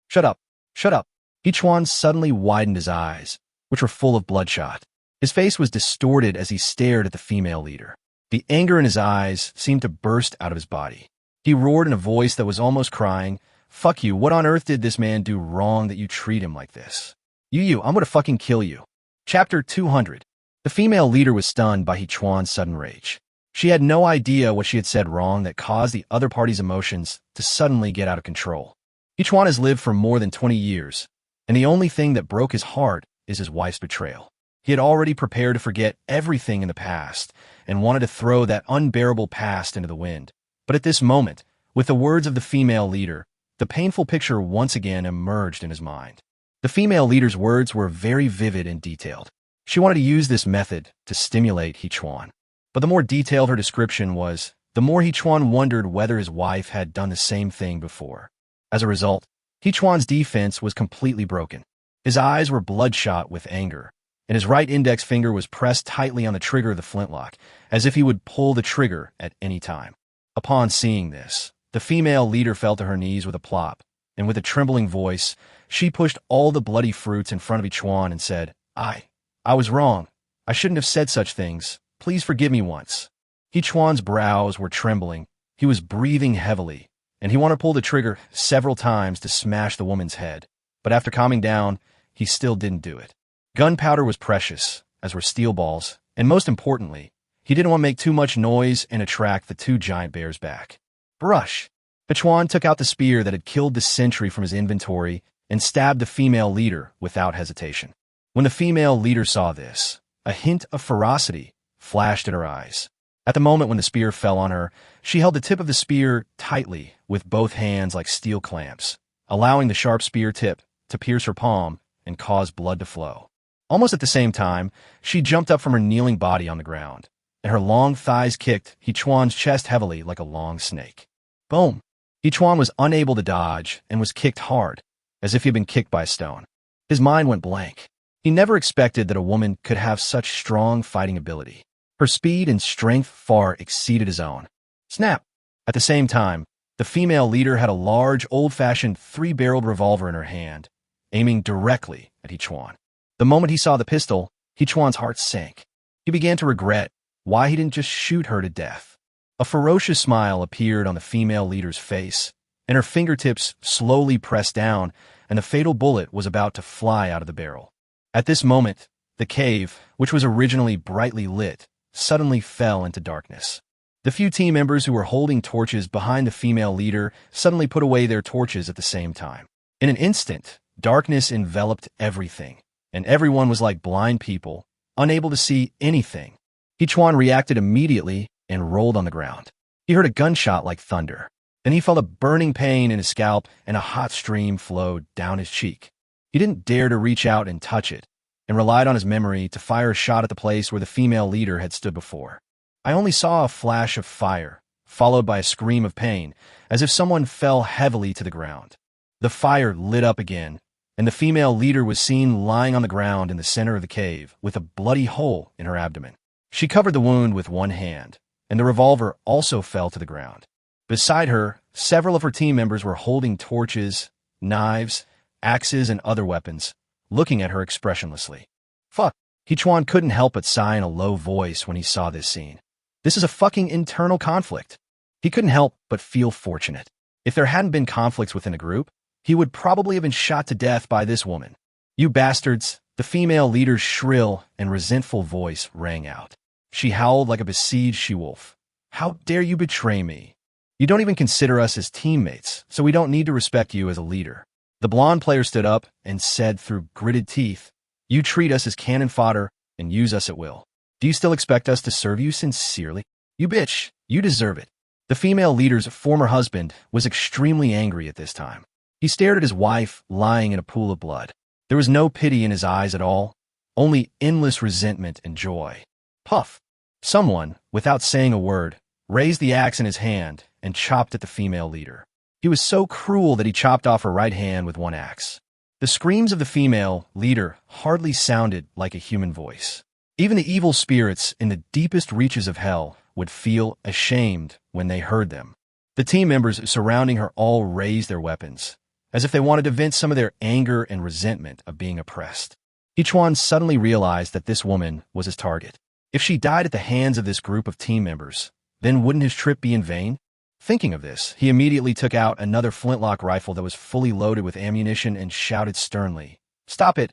"Shut up, shut up." Ichuan suddenly widened his eyes, which were full of bloodshot. His face was distorted as he stared at the female leader. The anger in his eyes seemed to burst out of his body. He roared in a voice that was almost crying, "Fuck you, what on earth did this man do wrong that you treat him like this? I'm gonna fucking kill you." Chapter 200. The female leader was stunned by Ichuan's sudden rage. She had no idea what she had said wrong that caused the other party's emotions to suddenly get out of control. Ichuan has lived for more than 20 years, and the only thing that broke his heart is his wife's betrayal. He had already prepared to forget everything in the past and wanted to throw that unbearable past into the wind. But at this moment, with the words of the female leader, the painful picture once again emerged in his mind. The female leader's words were very vivid and detailed. She wanted to use this method to stimulate Hechuan. But the more detailed her description was, the more Hechuan wondered whether his wife had done the same thing before. As a result, Hechuan's defense was completely broken. His eyes were bloodshot with anger, and his right index finger was pressed tightly on the trigger of the flintlock, as if he would pull the trigger at any time. Upon seeing this, the female leader fell to her knees with a plop, and with a trembling voice, she pushed all the bloody fruits in front of Hechuan and said, I was wrong. I shouldn't have said such things. Please forgive me once. Hechuan's brows were trembling. He was breathing heavily, and he wanted to pull the trigger several times to smash the woman's head. But after calming down, he still didn't do it. Gunpowder was precious, as were steel balls, and most importantly, he didn't want to make too much noise and attract the two giant bears back. Brush! Hechuan took out the spear that had killed the sentry from his inventory and stabbed the female leader without hesitation. When the female leader saw this, a hint of ferocity flashed in her eyes. At the moment when the spear fell on her, she held the tip of the spear tightly with both hands like steel clamps, allowing the sharp spear tip to pierce her palm and cause blood to flow. Almost at the same time, she jumped up from her kneeling body on the ground, and her long thighs kicked Hechuan's chest heavily like a long snake. Boom! Hechuan was unable to dodge and was kicked hard, as if he had been kicked by a stone. His mind went blank. He never expected that a woman could have such strong fighting ability. Her speed and strength far exceeded his own. Snap! At the same time, the female leader had a large, old-fashioned, three-barreled revolver in her hand, aiming directly at Hechuan. The moment he saw the pistol, Hechuan's heart sank. He began to regret why he didn't just shoot her to death. A ferocious smile appeared on the female leader's face, and her fingertips slowly pressed down, and the fatal bullet was about to fly out of the barrel. At this moment, the cave, which was originally brightly lit, suddenly fell into darkness. The few team members who were holding torches behind the female leader suddenly put away their torches at the same time. In an instant, darkness enveloped everything, and everyone was like blind people, unable to see anything. Hechuan reacted immediately and rolled on the ground. He heard a gunshot like thunder. Then he felt a burning pain in his scalp and a hot stream flowed down his cheek. He didn't dare to reach out and touch it, and relied on his memory to fire a shot at the place where the female leader had stood before. I only saw a flash of fire, followed by a scream of pain, as if someone fell heavily to the ground. The fire lit up again, and the female leader was seen lying on the ground in the center of the cave with a bloody hole in her abdomen. She covered the wound with one hand, and the revolver also fell to the ground. Beside her, several of her team members were holding torches, knives, axes, and other weapons, looking at her expressionlessly. Fuck! Hechuan couldn't help but sigh in a low voice when he saw this scene. This is a fucking internal conflict. He couldn't help but feel fortunate. If there hadn't been conflicts within a group, he would probably have been shot to death by this woman. You bastards! The female leader's shrill and resentful voice rang out. She howled like a besieged she-wolf. How dare you betray me? You don't even consider us as teammates, so we don't need to respect you as a leader. The blonde player stood up and said through gritted teeth, You treat us as cannon fodder and use us at will. Do you still expect us to serve you sincerely? You bitch, you deserve it. The female leader's former husband was extremely angry at this time. He stared at his wife lying in a pool of blood. There was no pity in his eyes at all, only endless resentment and joy. Puff! Someone, without saying a word, raised the axe in his hand and chopped at the female leader. He was so cruel that he chopped off her right hand with one axe. The screams of the female leader hardly sounded like a human voice. Even the evil spirits in the deepest reaches of hell would feel ashamed when they heard them. The team members surrounding her all raised their weapons, as if they wanted to vent some of their anger and resentment of being oppressed. Hechuan suddenly realized that this woman was his target. If she died at the hands of this group of team members, then wouldn't his trip be in vain? Thinking of this, he immediately took out another flintlock rifle that was fully loaded with ammunition and shouted sternly, Stop it!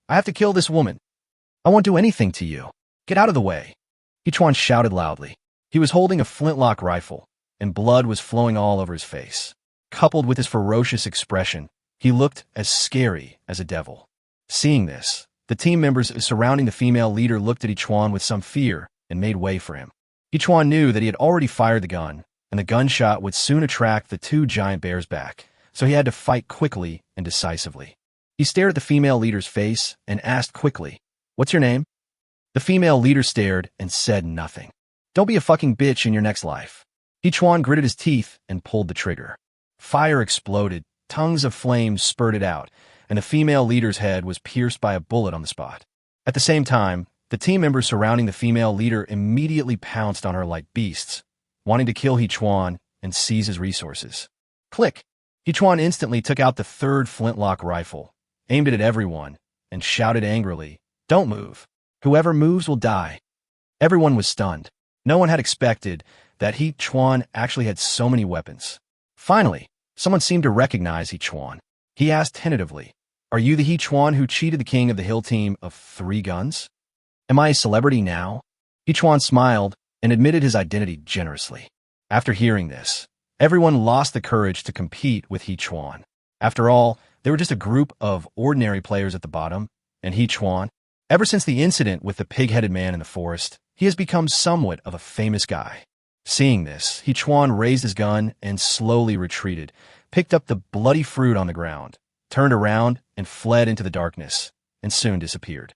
I have to kill this woman. I won't do anything to you. Get out of the way. Hechuan shouted loudly. He was holding a flintlock rifle, and blood was flowing all over his face. Coupled with his ferocious expression, he looked as scary as a devil. Seeing this, the team members surrounding the female leader looked at Hechuan with some fear and made way for him. He Chuan knew that he had already fired the gun, and the gunshot would soon attract the two giant bears back, so he had to fight quickly and decisively. He stared at the female leader's face and asked quickly, "What's your name?" The female leader stared and said nothing. "Don't be a fucking bitch in your next life." He Chuan gritted his teeth and pulled the trigger. Fire exploded, tongues of flame spurted out, and the female leader's head was pierced by a bullet on the spot. At the same time, the team members surrounding the female leader immediately pounced on her like beasts, wanting to kill He Chuan and seize his resources. Click! He Chuan instantly took out the third flintlock rifle, aimed it at everyone, and shouted angrily, "Don't move. Whoever moves will die." Everyone was stunned. No one had expected that He Chuan actually had so many weapons. Finally, someone seemed to recognize He Chuan. He asked tentatively, "Are you the He Chuan who cheated the king of the hill team of 3 guns? Am I a celebrity now?" He Chuan smiled and admitted his identity generously. After hearing this, everyone lost the courage to compete with He Chuan. After all, they were just a group of ordinary players at the bottom, and He Chuan, ever since the incident with the pig-headed man in the forest, he has become somewhat of a famous guy. Seeing this, He Chuan raised his gun and slowly retreated, picked up the bloody fruit on the ground, turned around, and fled into the darkness, and soon disappeared.